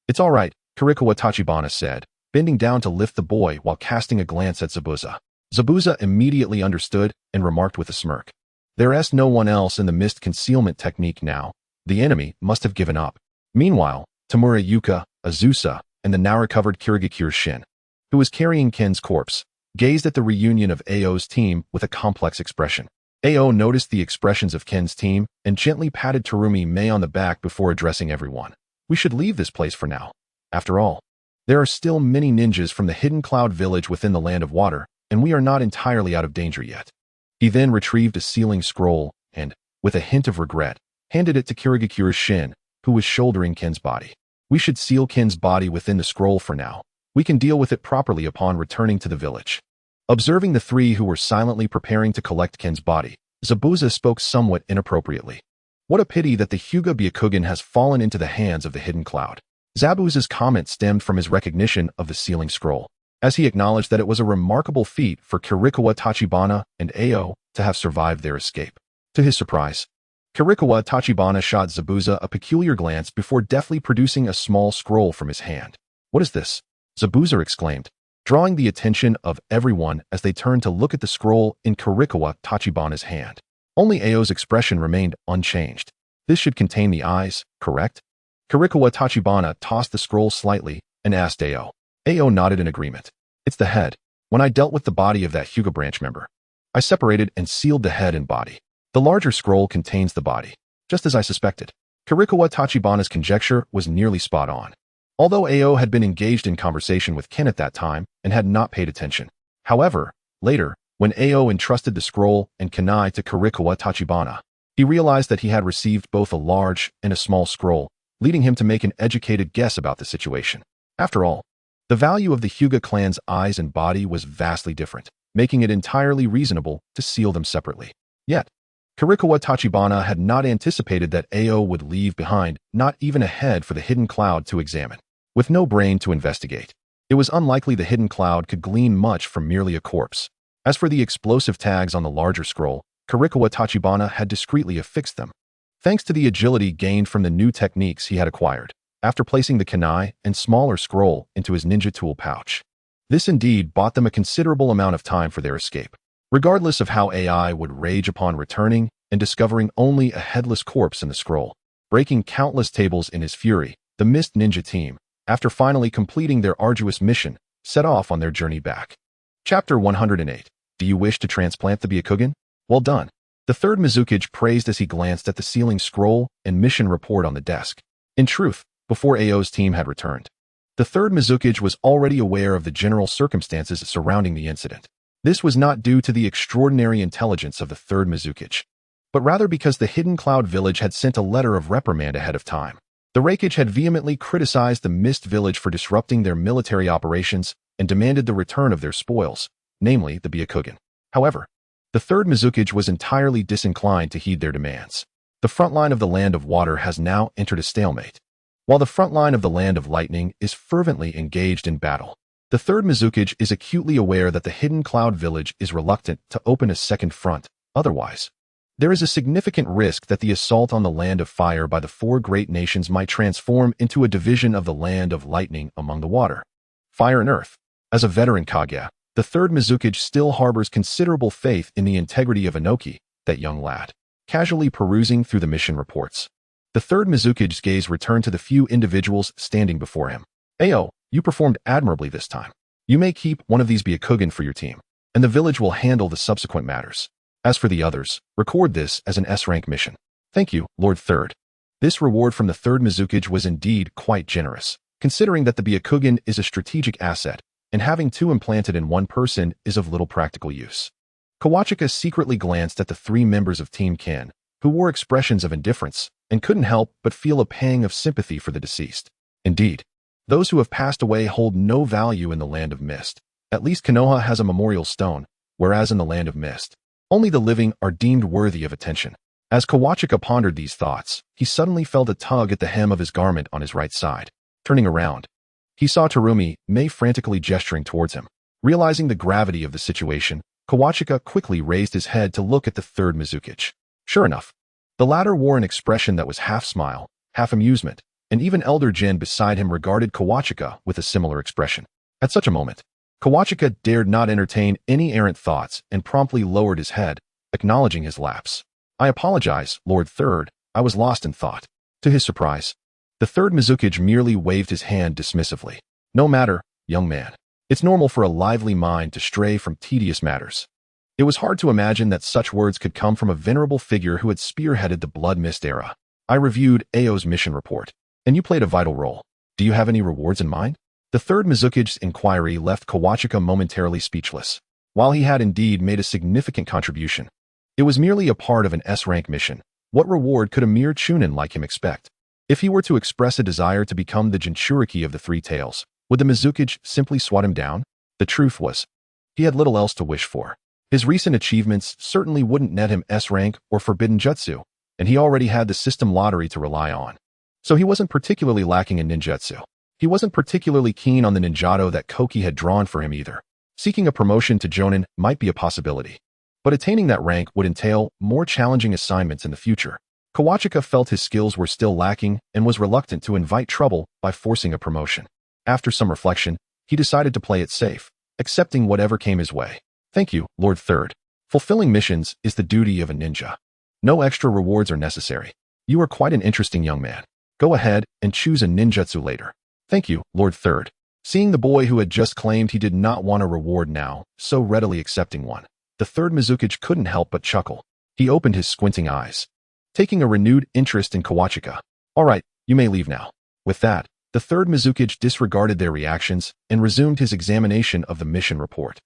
it's all right," Kirikawa Tachibana said, bending down to lift the boy while casting a glance at Zabuza. Zabuza immediately understood and remarked with a smirk, "There's no one else in the mist concealment technique now. The enemy must have given up." Meanwhile, Tamura Yuka, Azusa, and the now-recovered Kirigakure Shin, who was carrying Ken's corpse, gazed at the reunion of Ao's team with a complex expression. Ao noticed the expressions of Ken's team and gently patted Terumi Mei on the back before addressing everyone. "We should leave this place for now. After all, there are still many ninjas from the Hidden Cloud Village within the Land of Water, and we are not entirely out of danger yet." He then retrieved a sealing scroll and, with a hint of regret, handed it to Kirigakure Shin, who was shouldering Ken's body. "We should seal Ken's body within the scroll for now. We can deal with it properly upon returning to the village." Observing the three who were silently preparing to collect Ken's body, Zabuza spoke somewhat inappropriately. "What a pity that the Hyuga Byakugan has fallen into the hands of the Hidden Cloud." Zabuza's comment stemmed from his recognition of the sealing scroll, as he acknowledged that it was a remarkable feat for Kirikawa Tachibana and Ao to have survived their escape. To his surprise, Kirikawa Tachibana shot Zabuza a peculiar glance before deftly producing a small scroll from his hand. What is this? Zabuza exclaimed, drawing the attention of everyone as they turned to look at the scroll in Kirikawa Tachibana's hand. Only Ao's expression remained unchanged. This should contain the eyes, correct? Kirikawa Tachibana tossed the scroll slightly and asked Ao. Ao nodded in agreement. It's the head. When I dealt with the body of that Hyuga branch member, I separated and sealed the head and body. The larger scroll contains the body, just as I suspected. Kirikawa Tachibana's conjecture was nearly spot on. Although Ao had been engaged in conversation with Ken at that time and had not paid attention. However, later, when Ao entrusted the scroll and kunai to Kirikawa Tachibana, he realized that he had received both a large and a small scroll, leading him to make an educated guess about the situation. After all, the value of the Hyuga clan's eyes and body was vastly different, making it entirely reasonable to seal them separately. Yet, Kirikawa Tachibana had not anticipated that Ao would leave behind not even a head for the hidden cloud to examine. With no brain to investigate, it was unlikely the hidden cloud could glean much from merely a corpse. As for the explosive tags on the larger scroll, Kirikawa Tachibana had discreetly affixed them, thanks to the agility gained from the new techniques he had acquired, after placing the kunai and smaller scroll into his ninja tool pouch. This indeed bought them a considerable amount of time for their escape. Regardless of how AI would rage upon returning and discovering only a headless corpse in the scroll, breaking countless tables in his fury, the Mist Ninja team, after finally completing their arduous mission, set off on their journey back. Chapter 108. Do you wish to transplant the Byakugan? Well done. The third Mizukage praised as he glanced at the sealing scroll and mission report on the desk. In truth, before Ao's team had returned, the third Mizukage was already aware of the general circumstances surrounding the incident. This was not due to the extraordinary intelligence of the third Mizukage, but rather because the Hidden Cloud Village had sent a letter of reprimand ahead of time. The Raikage had vehemently criticized the Mist Village for disrupting their military operations and demanded the return of their spoils, namely the Byakugan. However, the third Mizukage was entirely disinclined to heed their demands. The front line of the Land of Water has now entered a stalemate, while the front line of the Land of Lightning is fervently engaged in battle. The third Mizukage is acutely aware that the Hidden Cloud Village is reluctant to open a second front. Otherwise, there is a significant risk that the assault on the Land of Fire by the four great nations might transform into a division of the Land of Lightning among the water, fire and earth. As a veteran Kage, the third Mizukage still harbors considerable faith in the integrity of Inoki, that young lad. Casually perusing through the mission reports, the third Mizukage's gaze returned to the few individuals standing before him. Ao, you performed admirably this time. You may keep one of these Byakugan for your team, and the village will handle the subsequent matters. As for the others, record this as an S-rank mission. Thank you, Lord Third. This reward from the third Mizukage was indeed quite generous, considering that the Byakugan is a strategic asset, and having two implanted in one person is of little practical use. Kawachika secretly glanced at the three members of Team Ken, who wore expressions of indifference, and couldn't help but feel a pang of sympathy for the deceased. Indeed, those who have passed away hold no value in the Land of Mist. At least Konoha has a memorial stone, whereas in the Land of Mist, only the living are deemed worthy of attention. As Kawachika pondered these thoughts, he suddenly felt a tug at the hem of his garment on his right side. Turning around, he saw Terumi Mei frantically gesturing towards him. Realizing the gravity of the situation, Kawachika quickly raised his head to look at the third Mizukage. Sure enough, the latter wore an expression that was half smile, half amusement, and even Elder Jin beside him regarded Kawachika with a similar expression. At such a moment, Kawachika dared not entertain any errant thoughts and promptly lowered his head, acknowledging his lapse. I apologize, Lord Third, I was lost in thought. To his surprise, the third Mizukage merely waved his hand dismissively. No matter, young man. It's normal for a lively mind to stray from tedious matters. It was hard to imagine that such words could come from a venerable figure who had spearheaded the Blood Mist era. I reviewed Ao's mission report, and you played a vital role. Do you have any rewards in mind? The third Mizukage's inquiry left Kawachika momentarily speechless. While he had indeed made a significant contribution, it was merely a part of an S-rank mission. What reward could a mere chunin like him expect? If he were to express a desire to become the Jinchuriki of the Three Tails, would the Mizukage simply swat him down? The truth was, he had little else to wish for. His recent achievements certainly wouldn't net him S-rank or forbidden jutsu, and he already had the system lottery to rely on. So he wasn't particularly lacking in ninjutsu. He wasn't particularly keen on the ninjato that Koki had drawn for him either. Seeking a promotion to Jonin might be a possibility, but attaining that rank would entail more challenging assignments in the future. Kawachika felt his skills were still lacking and was reluctant to invite trouble by forcing a promotion. After some reflection, he decided to play it safe, accepting whatever came his way. Thank you, Lord Third. Fulfilling missions is the duty of a ninja. No extra rewards are necessary. You are quite an interesting young man. Go ahead and choose a ninjutsu later. Thank you, Lord Third. Seeing the boy who had just claimed he did not want a reward now, so readily accepting one, the third Mizukage couldn't help but chuckle. He opened his squinting eyes, taking a renewed interest in Kawachika. All right, you may leave now. With that, the third Mizukage disregarded their reactions and resumed his examination of the mission report.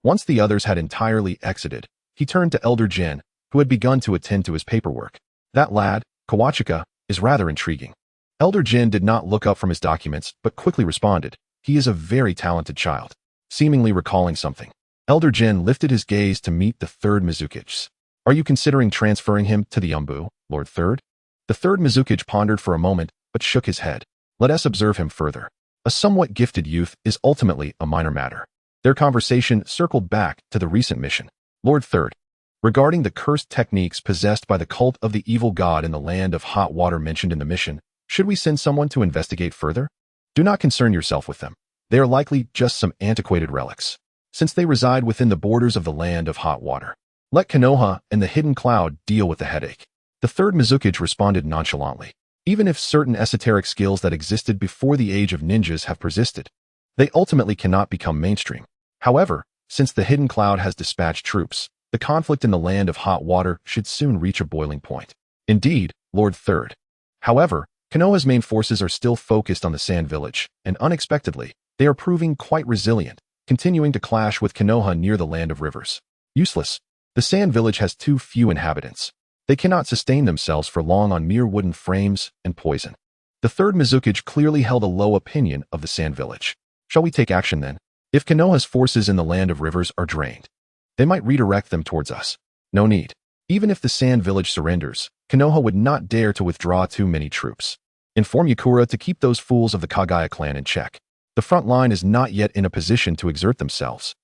Once the others had entirely exited, he turned to Elder Jin, who had begun to attend to his paperwork. That lad, Kawachika, is rather intriguing. Elder Jin did not look up from his documents, but quickly responded. He is a very talented child. Seemingly recalling something, Elder Jin lifted his gaze to meet the third Mizukage. Are you considering transferring him to the Umbu, Lord Third? The third Mizukage pondered for a moment, but shook his head. Let us observe him further. A somewhat gifted youth is ultimately a minor matter. Their conversation circled back to the recent mission. Lord Third, regarding the cursed techniques possessed by the cult of the evil god in the land of hot water mentioned in the mission, should we send someone to investigate further? Do not concern yourself with them. They are likely just some antiquated relics, since they reside within the borders of the land of hot water. Let Konoha and the hidden cloud deal with the headache. The third Mizukage responded nonchalantly. Even if certain esoteric skills that existed before the age of ninjas have persisted, they ultimately cannot become mainstream. However, since the hidden cloud has dispatched troops, the conflict in the land of hot water should soon reach a boiling point. Indeed, Lord Third. However, Konoha's main forces are still focused on the Sand Village, and unexpectedly, they are proving quite resilient, continuing to clash with Konoha near the land of rivers. Useless. The Sand Village has too few inhabitants. They cannot sustain themselves for long on mere wooden frames and poison. The third Mizukage clearly held a low opinion of the Sand Village. Shall we take action then? If Konoha's forces in the land of rivers are drained, they might redirect them towards us. No need. Even if the Sand Village surrenders, Konoha would not dare to withdraw too many troops. Inform Yakura to keep those fools of the Kagaya clan in check. The front line is not yet in a position to exert themselves.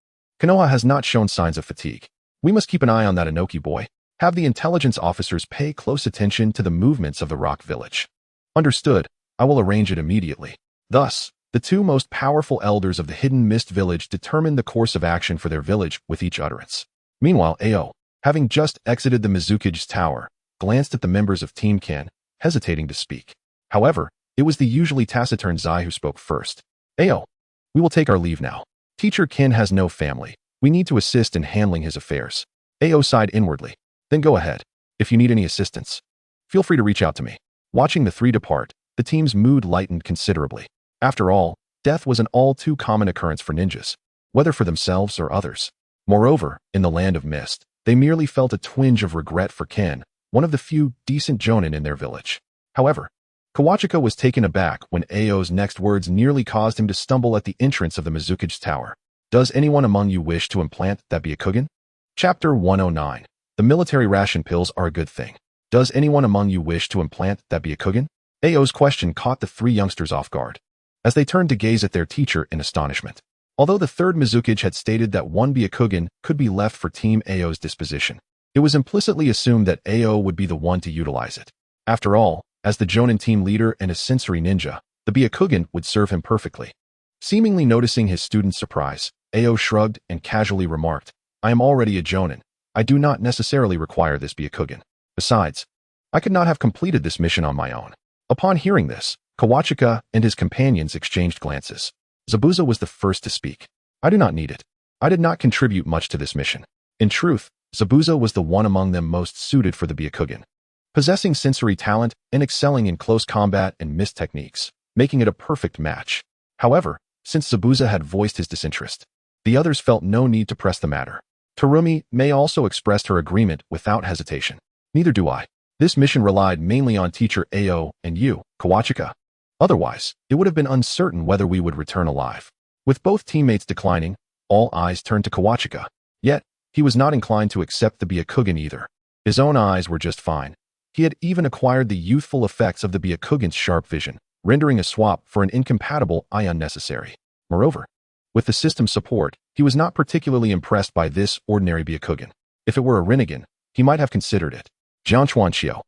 Konoha has not shown signs of fatigue. We must keep an eye on that Inoki boy. Have the intelligence officers pay close attention to the movements of the Rock Village. Understood. I will arrange it immediately. Thus, the two most powerful elders of the Hidden Mist Village determined the course of action for their village with each utterance. Meanwhile, Ao, having just exited the Mizukage's tower, glanced at the members of Team Ken, hesitating to speak. However, it was the usually taciturn Zai who spoke first. Ao, we will take our leave now. Teacher Ken has no family. We need to assist in handling his affairs. Ao sighed inwardly. Then go ahead. If you need any assistance, feel free to reach out to me. Watching the three depart, the team's mood lightened considerably. After all, death was an all too common occurrence for ninjas, whether for themselves or others. Moreover, in the land of mist, they merely felt a twinge of regret for Ken, one of the few decent jonin in their village. However, Kawachika was taken aback when Ao's next words nearly caused him to stumble at the entrance of the Mizukage's tower. Does anyone among you wish to implant that Byakugan? Chapter 109. The military ration pills are a good thing. Does anyone among you wish to implant that Byakugan? Ao's question caught the three youngsters off guard, as they turned to gaze at their teacher in astonishment. Although the third Mizukage had stated that one Byakugan could be left for Team Ao's disposition, it was implicitly assumed that Ao would be the one to utilize it. After all, as the Jonin team leader and a sensory ninja, the Byakugan would serve him perfectly. Seemingly noticing his student's surprise, Ao shrugged and casually remarked, I am already a Jonin. I do not necessarily require this Byakugan. Besides, I could not have completed this mission on my own. Upon hearing this, Kawachika and his companions exchanged glances. Zabuza was the first to speak. I do not need it. I did not contribute much to this mission. In truth, Zabuza was the one among them most suited for the Byakugan, possessing sensory talent and excelling in close combat and mist techniques, making it a perfect match. However, since Zabuza had voiced his disinterest, the others felt no need to press the matter. Terumi may also expressed her agreement without hesitation. Neither do I. This mission relied mainly on teacher Ao and you, Kawachika. Otherwise, it would have been uncertain whether we would return alive. With both teammates declining, all eyes turned to Kawachika. Yet, he was not inclined to accept the Byakugan either. His own eyes were just fine. He had even acquired the youthful effects of the Byakugan's sharp vision, rendering a swap for an incompatible eye unnecessary. Moreover, with the system's support, he was not particularly impressed by this ordinary Byakugan. If it were a Rinnegan, he might have considered it. Jiang Chuanqiu,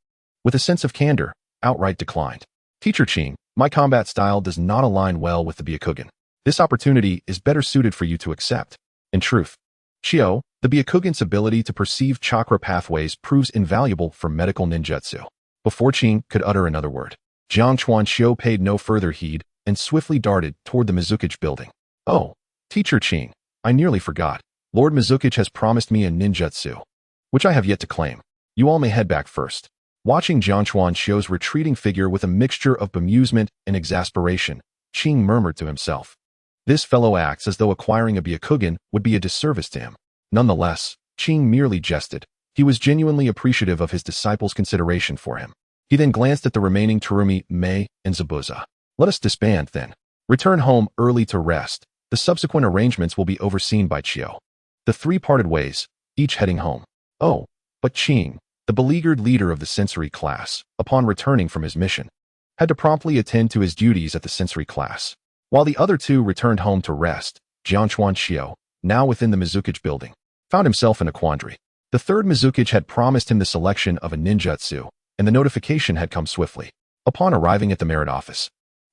with a sense of candor, outright declined. Teacher Qing, My combat style does not align well with the Byakugan. This opportunity is better suited for you to accept. In truth, Chio, the Byakugan's ability to perceive chakra pathways proves invaluable for medical ninjutsu. Before Qing could utter another word, Jiang Chuanxiu paid no further heed and swiftly darted toward the Mizukage building. Oh, Teacher Qing, I nearly forgot. Lord Mizukage has promised me a ninjutsu, which I have yet to claim. You all may head back first. Watching Jiang Chuanxiu's retreating figure with a mixture of bemusement and exasperation, Qing murmured to himself. This fellow acts as though acquiring a Byakugan would be a disservice to him. Nonetheless, Qing merely jested. He was genuinely appreciative of his disciple's consideration for him. He then glanced at the remaining Terumi, Mei, and Zabuza. Let us disband, then. Return home early to rest. The subsequent arrangements will be overseen by Chio. The three parted ways, each heading home. Oh, but Qing, the beleaguered leader of the sensory class, upon returning from his mission, had to promptly attend to his duties at the sensory class. While the other two returned home to rest, Jiang Chuanxiu, now within the Mizukage building, found himself in a quandary. The third Mizukage had promised him the selection of a ninjutsu, and the notification had come swiftly. Upon arriving at the merit office,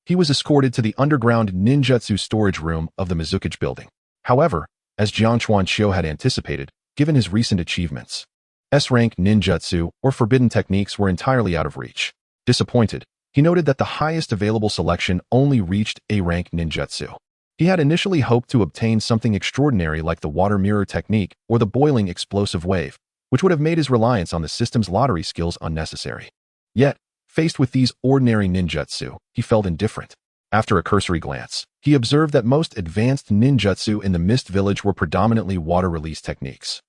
he was escorted to the underground ninjutsu storage room of the Mizukage building. However, as Jiang Chuanxiu had anticipated, given his recent achievements, S-rank ninjutsu or forbidden techniques were entirely out of reach. Disappointed, he noted that the highest available selection only reached A-rank ninjutsu. He had initially hoped to obtain something extraordinary like the water mirror technique or the boiling explosive wave, which would have made his reliance on the system's lottery skills unnecessary. Yet, faced with these ordinary ninjutsu, he felt indifferent. After a cursory glance, he observed that most advanced ninjutsu in the Mist Village were predominantly water release techniques.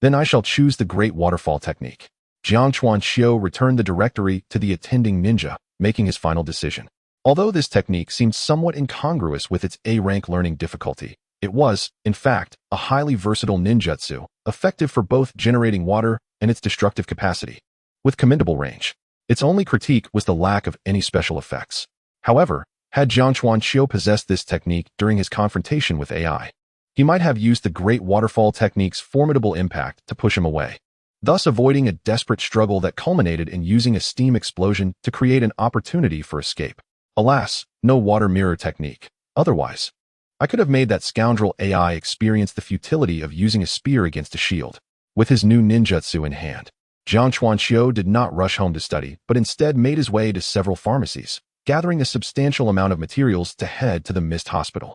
Then I shall choose the Great Waterfall technique. Jiang Chuanxiu returned the directory to the attending ninja, making his final decision. Although this technique seemed somewhat incongruous with its A-rank learning difficulty, it was, in fact, a highly versatile ninjutsu, effective for both generating water and its destructive capacity, with commendable range. Its only critique was the lack of any special effects. However, had Jiang Chuanxiu possessed this technique during his confrontation with AI, he might have used the Great Waterfall technique's formidable impact to push him away, thus avoiding a desperate struggle that culminated in using a steam explosion to create an opportunity for escape. Alas, no water mirror technique. Otherwise, I could have made that scoundrel AI experience the futility of using a spear against a shield. With his new ninjutsu in hand, Jiang Chuanxiu did not rush home to study, but instead made his way to several pharmacies, gathering a substantial amount of materials to head to the Mist Hospital.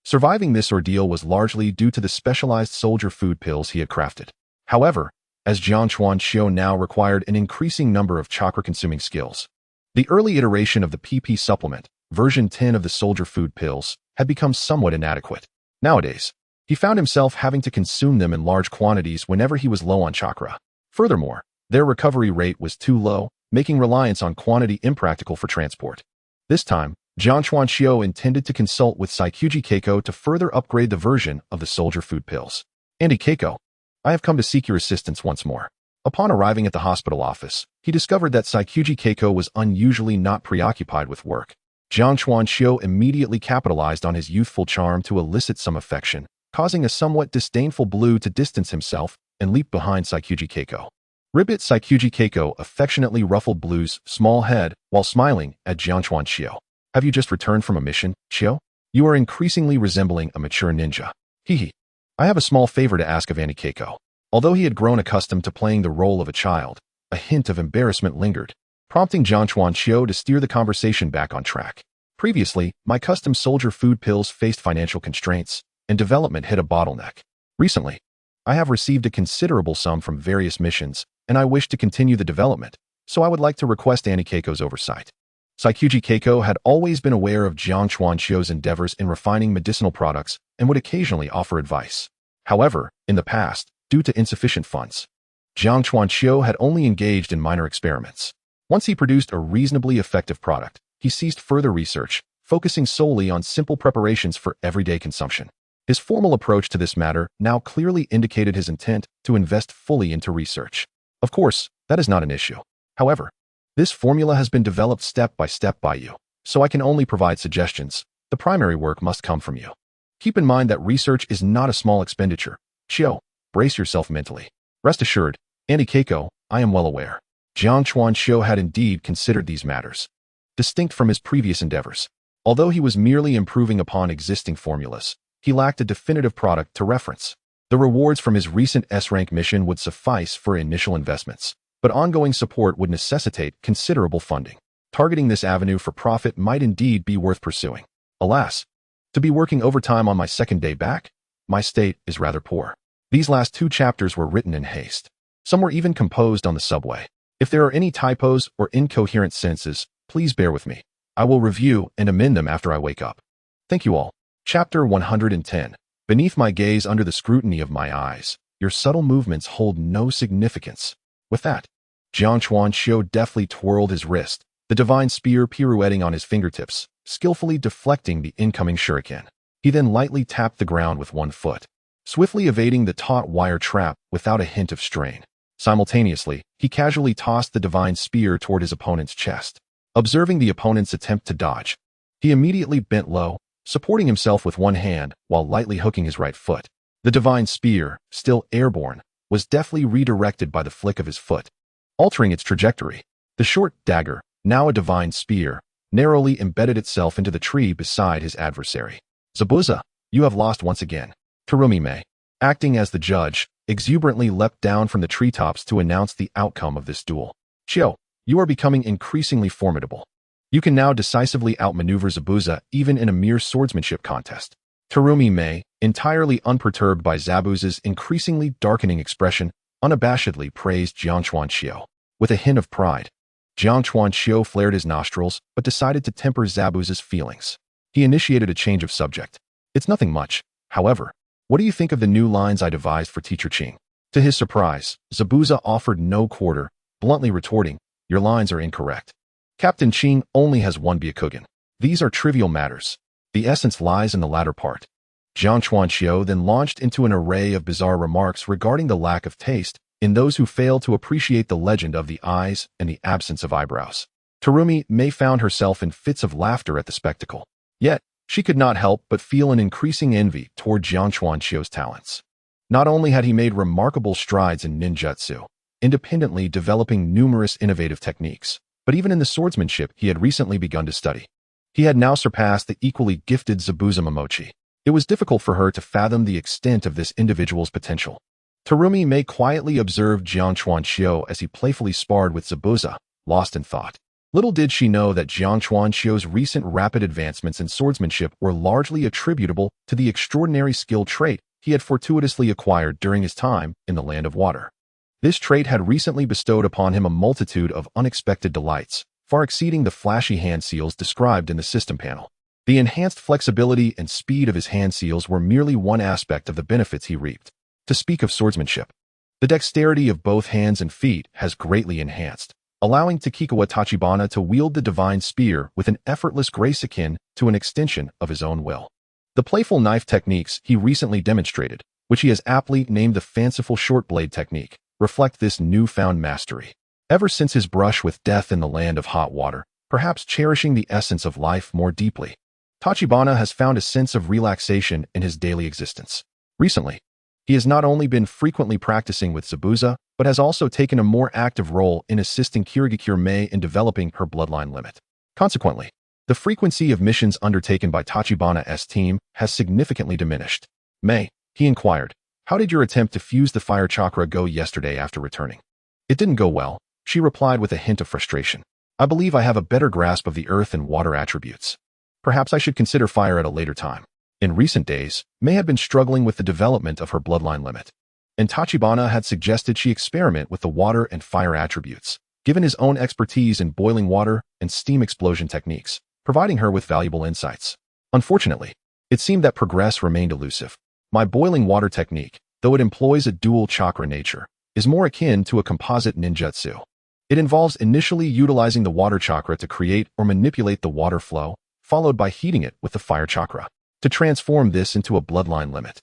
Surviving this ordeal was largely due to the specialized soldier food pills he had crafted. However, as Jiang Chuanxiu now required an increasing number of chakra-consuming skills, the early iteration of the PP supplement, version 10 of the soldier food pills, had become somewhat inadequate. Nowadays, he found himself having to consume them in large quantities whenever he was low on chakra. Furthermore, their recovery rate was too low, making reliance on quantity impractical for transport. This time, Jiang Chuanxiu intended to consult with Saikuji Keiko to further upgrade the version of the soldier food pills. Andy Keiko, I have come to seek your assistance once more. Upon arriving at the hospital office, he discovered that Saikuji Keiko was unusually not preoccupied with work. Jiang Chuanxiu immediately capitalized on his youthful charm to elicit some affection, causing a somewhat disdainful Blue to distance himself and leap behind Saikuji Keiko. Ribbit Saikuji Keiko affectionately ruffled Blue's small head while smiling at Jiang Chuanxiu. Have you just returned from a mission, Chio? You are increasingly resembling a mature ninja. Hehe. I have a small favor to ask of Annie Keiko. Although he had grown accustomed to playing the role of a child, a hint of embarrassment lingered, prompting Jiang Chuanxiu to steer the conversation back on track. Previously, my custom soldier food pills faced financial constraints, and development hit a bottleneck. Recently, I have received a considerable sum from various missions, and I wish to continue the development, so I would like to request Annie Keiko's oversight. Saikuji Keiko had always been aware of Jiang Chuanxiu's endeavors in refining medicinal products and would occasionally offer advice. However, in the past, due to insufficient funds, Jiang Chuanxiu had only engaged in minor experiments. Once he produced a reasonably effective product, he ceased further research, focusing solely on simple preparations for everyday consumption. His formal approach to this matter now clearly indicated his intent to invest fully into research. Of course, that is not an issue. However, this formula has been developed step by step by you, so I can only provide suggestions. The primary work must come from you. Keep in mind that research is not a small expenditure. Chio, brace yourself mentally. Rest assured, Annie Keiko, I am well aware. Jiang Chuanxiu had indeed considered these matters. distinct from his previous endeavors. Although he was merely improving upon existing formulas, he lacked a definitive product to reference. The rewards from his recent S-rank mission would suffice for initial investments, but ongoing support would necessitate considerable funding. Targeting this avenue for profit might indeed be worth pursuing. Alas, to be working overtime on my second day back? My state is rather poor. These last 2 chapters were written in haste. Some were even composed on the subway. If there are any typos or incoherent sentences, please bear with me. I will review and amend them after I wake up. Thank you all. Chapter 110. Beneath my gaze, under the scrutiny of my eyes, your subtle movements hold no significance. With that, Jiang Chuanxiu deftly twirled his wrist, the divine spear pirouetting on his fingertips, skillfully deflecting the incoming shuriken. He then lightly tapped the ground with one foot, swiftly evading the taut wire trap without a hint of strain. Simultaneously, he casually tossed the divine spear toward his opponent's chest. Observing the opponent's attempt to dodge, he immediately bent low, supporting himself with one hand while lightly hooking his right foot. The divine spear, still airborne, was deftly redirected by the flick of his foot, altering its trajectory. The short dagger, now a divine spear, narrowly embedded itself into the tree beside his adversary. Zabuza, you have lost once again. Terumi Mei, acting as the judge, exuberantly leapt down from the treetops to announce the outcome of this duel. Chiu, you are becoming increasingly formidable. You can now decisively outmaneuver Zabuza even in a mere swordsmanship contest. Terumi Mei, entirely unperturbed by Zabuza's increasingly darkening expression, unabashedly praised Jiang Chuanxiu. With a hint of pride, Jiang Chuanxiu flared his nostrils but decided to temper Zabuza's feelings. He initiated a change of subject. It's nothing much, however. What do you think of the new lines I devised for Teacher Qing? To his surprise, Zabuza offered no quarter, bluntly retorting, your lines are incorrect. Captain Qing only has one Byakugan. These are trivial matters. The essence lies in the latter part. Jiang Chuanxiu then launched into an array of bizarre remarks regarding the lack of taste in those who fail to appreciate the legend of the eyes and the absence of eyebrows. Terumi Mei found herself in fits of laughter at the spectacle. Yet, she could not help but feel an increasing envy toward Jiang Chuanxiu's talents. Not only had he made remarkable strides in ninjutsu, independently developing numerous innovative techniques, but even in the swordsmanship he had recently begun to study. He had now surpassed the equally gifted Zabuza Momochi. It was difficult for her to fathom the extent of this individual's potential. Terumi Mei quietly observed Jiang Chuanxiu as he playfully sparred with Zabuza, lost in thought. Little did she know that Jiang Chuanxiu's recent rapid advancements in swordsmanship were largely attributable to the extraordinary skill trait he had fortuitously acquired during his time in the Land of Water. This trait had recently bestowed upon him a multitude of unexpected delights, far exceeding the flashy hand seals described in the system panel. The enhanced flexibility and speed of his hand seals were merely one aspect of the benefits he reaped. To speak of swordsmanship, the dexterity of both hands and feet has greatly enhanced, allowing Takikawa Tachibana to wield the divine spear with an effortless grace akin to an extension of his own will. The playful knife techniques he recently demonstrated, which he has aptly named the fanciful short blade technique, reflect this newfound mastery. Ever since his brush with death in the Land of Hot Water, perhaps cherishing the essence of life more deeply, Tachibana has found a sense of relaxation in his daily existence. Recently, he has not only been frequently practicing with Zabuza, but has also taken a more active role in assisting Kirigakure Mei in developing her bloodline limit. Consequently, the frequency of missions undertaken by Tachibana's team has significantly diminished. Mei, he inquired, how did your attempt to fuse the fire chakra go yesterday after returning? It didn't go well, she replied with a hint of frustration. I believe I have a better grasp of the earth and water attributes. Perhaps I should consider fire at a later time. In recent days, Mei had been struggling with the development of her bloodline limit, and Tachibana had suggested she experiment with the water and fire attributes, given his own expertise in boiling water and steam explosion techniques, providing her with valuable insights. Unfortunately, it seemed that progress remained elusive. My boiling water technique, though it employs a dual chakra nature, is more akin to a composite ninjutsu. It involves initially utilizing the water chakra to create or manipulate the water flow, followed by heating it with the fire chakra to transform this into a bloodline limit.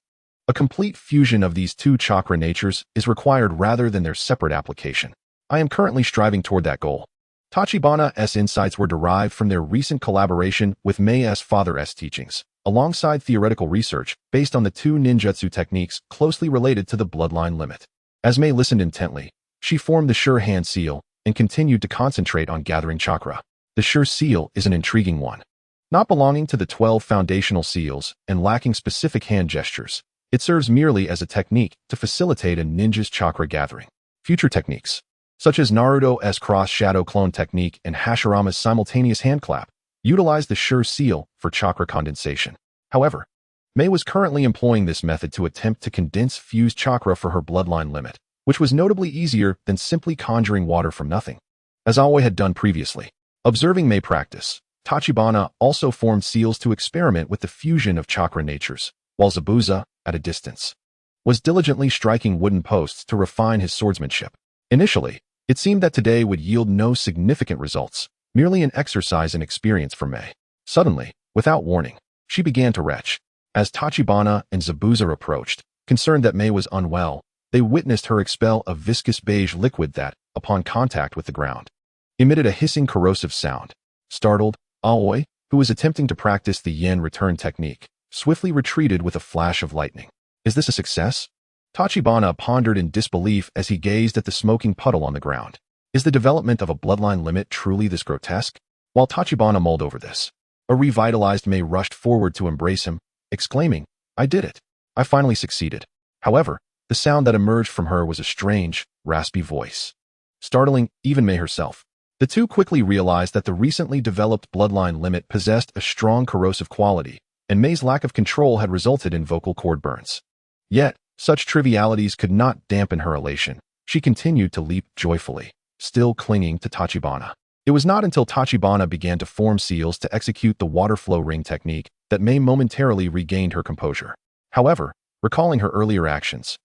A complete fusion of these two chakra natures is required rather than their separate application. I am currently striving toward that goal. Tachibana's insights were derived from their recent collaboration with Mei's father's teachings, alongside theoretical research based on the two ninjutsu techniques closely related to the bloodline limit. As Mei listened intently, she formed the sure hand seal and continued to concentrate on gathering chakra. The sure seal is an intriguing one. Not belonging to the 12 foundational seals and lacking specific hand gestures, it serves merely as a technique to facilitate a ninja's chakra gathering. Future techniques, such as Naruto's cross-shadow clone technique and Hashirama's simultaneous hand clap, utilize the sure seal for chakra condensation. However, Mei was currently employing this method to attempt to condense fused chakra for her bloodline limit, which was notably easier than simply conjuring water from nothing, as Aoi had done previously. Observing Mei practice, Tachibana also formed seals to experiment with the fusion of chakra natures, while Zabuza, at a distance, was diligently striking wooden posts to refine his swordsmanship. Initially, it seemed that today would yield no significant results, merely an exercise in experience for Mei. Suddenly, without warning, she began to retch. As Tachibana and Zabuza approached, concerned that Mei was unwell, they witnessed her expel a viscous beige liquid that, upon contact with the ground, emitted a hissing corrosive sound. Startled, Aoi, who was attempting to practice the yen return technique, swiftly retreated with a flash of lightning. Is this a success? Tachibana pondered in disbelief as he gazed at the smoking puddle on the ground. Is the development of a bloodline limit truly this grotesque? While Tachibana mulled over this, a revitalized Mei rushed forward to embrace him, exclaiming, "I did it. I finally succeeded." However, the sound that emerged from her was a strange, raspy voice. Startling even Mei herself. The two quickly realized that the recently developed bloodline limit possessed a strong corrosive quality, and Mei's lack of control had resulted in vocal cord burns. Yet, such trivialities could not dampen her elation. She continued to leap joyfully, still clinging to Tachibana. It was not until Tachibana began to form seals to execute the water flow ring technique that Mei momentarily regained her composure. However, recalling her earlier actions,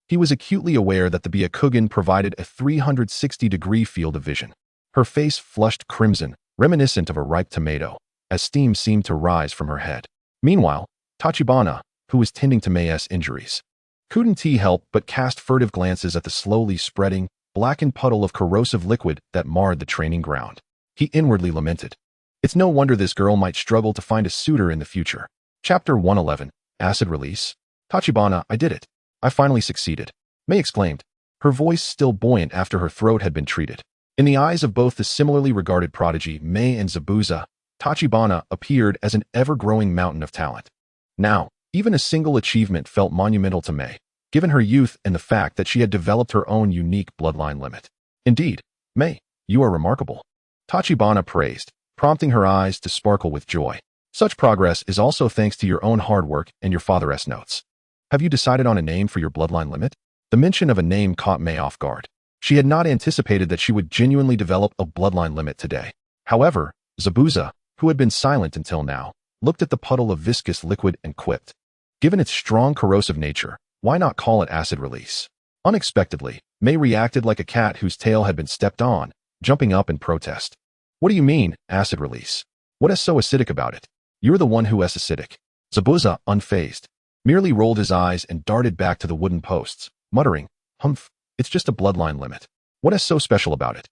he was acutely aware that the Byakugan provided a 360-degree field of vision. Her face flushed crimson, reminiscent of a ripe tomato, as steam seemed to rise from her head. Meanwhile, Tachibana, who was tending to Mei's injuries, couldn't help but cast furtive glances at the slowly spreading, blackened puddle of corrosive liquid that marred the training ground. He inwardly lamented. It's no wonder this girl might struggle to find a suitor in the future. Chapter 111, Acid Release. Tachibana, I did it. I finally succeeded. Mei exclaimed, her voice still buoyant after her throat had been treated. In the eyes of both the similarly regarded prodigy Mei and Zabuza, Tachibana appeared as an ever-growing mountain of talent. Now, even a single achievement felt monumental to Mei, given her youth and the fact that she had developed her own unique bloodline limit. Indeed, Mei, you are remarkable. Tachibana praised, prompting her eyes to sparkle with joy. Such progress is also thanks to your own hard work and your father's notes. Have you decided on a name for your bloodline limit? The mention of a name caught Mei off guard. She had not anticipated that she would genuinely develop a bloodline limit today. However, Zabuza, who had been silent until now, looked at the puddle of viscous liquid and quipped. Given its strong corrosive nature, why not call it acid release? Unexpectedly, Mei reacted like a cat whose tail had been stepped on, jumping up in protest. What do you mean, acid release? What is so acidic about it? You're the one who is acidic. Zabuza, unfazed, merely rolled his eyes and darted back to the wooden posts, muttering, Humph, it's just a bloodline limit. What is so special about it?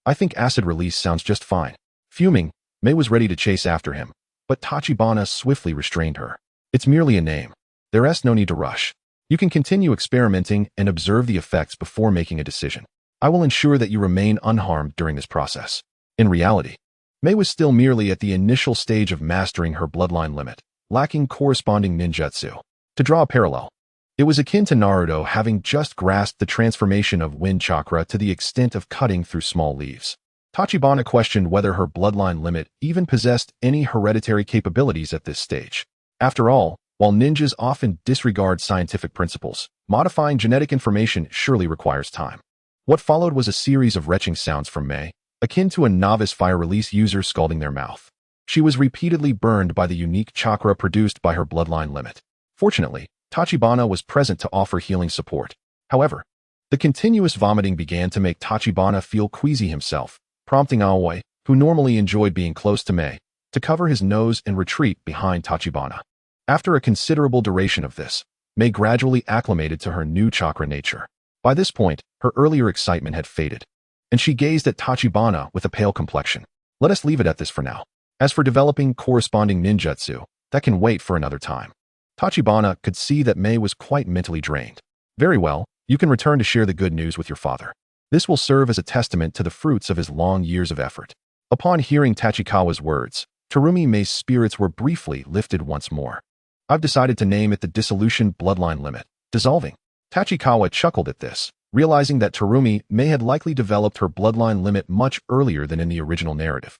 I think acid release sounds just fine. Fuming, Mei was ready to chase after him, but Tachibana swiftly restrained her. It's merely a name. There's no need to rush. You can continue experimenting and observe the effects before making a decision. I will ensure that you remain unharmed during this process. In reality, Mei was still merely at the initial stage of mastering her bloodline limit, lacking corresponding ninjutsu. To draw a parallel, it was akin to Naruto having just grasped the transformation of wind chakra to the extent of cutting through small leaves. Tachibana questioned whether her bloodline limit even possessed any hereditary capabilities at this stage. After all, while ninjas often disregard scientific principles, modifying genetic information surely requires time. What followed was a series of retching sounds from Mei, akin to a novice fire release user scalding their mouth. She was repeatedly burned by the unique chakra produced by her bloodline limit. Fortunately, Tachibana was present to offer healing support. However, the continuous vomiting began to make Tachibana feel queasy himself, prompting Aoi, who normally enjoyed being close to Mei, to cover his nose and retreat behind Tachibana. After a considerable duration of this, Mei gradually acclimated to her new chakra nature. By this point, her earlier excitement had faded, and she gazed at Tachibana with a pale complexion. Let us leave it at this for now. As for developing corresponding ninjutsu, that can wait for another time. Tachibana could see that Mei was quite mentally drained. Very well, you can return to share the good news with your father. This will serve as a testament to the fruits of his long years of effort. Upon hearing Tachikawa's words, Terumi Mei's spirits were briefly lifted once more. I've decided to name it the Dissolution Bloodline Limit, dissolving. Tachikawa chuckled at this, realizing that Terumi Mei had likely developed her bloodline limit much earlier than in the original narrative.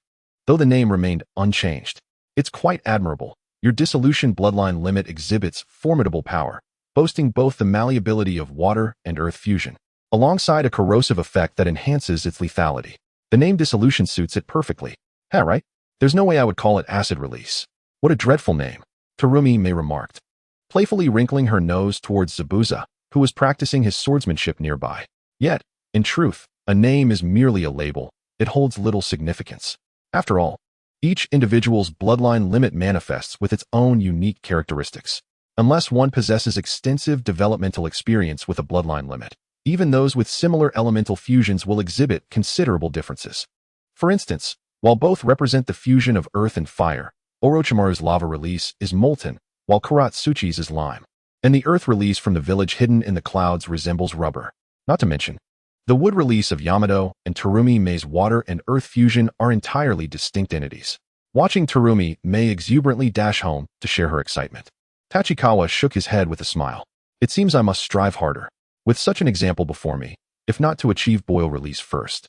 Though the name remained unchanged, it's quite admirable. Your Dissolution Bloodline Limit exhibits formidable power, boasting both the malleability of water and earth fusion, alongside a corrosive effect that enhances its lethality. The name Dissolution suits it perfectly. Right? There's no way I would call it Acid Release. What a dreadful name, Terumi Mei remarked, playfully wrinkling her nose towards Zabuza, who was practicing his swordsmanship nearby. Yet, in truth, a name is merely a label. It holds little significance. After all, each individual's bloodline limit manifests with its own unique characteristics. Unless one possesses extensive developmental experience with a bloodline limit, even those with similar elemental fusions will exhibit considerable differences. For instance, while both represent the fusion of earth and fire, Orochimaru's lava release is molten, while Kuratsuchi's is lime. And the earth release from the village hidden in the clouds resembles rubber. Not to mention, the wood release of Yamato and Terumi Mei's water and earth fusion are entirely distinct entities. Watching Terumi Mei exuberantly dash home to share her excitement, Tachikawa shook his head with a smile. It seems I must strive harder. With such an example before me, if not to achieve boil release first,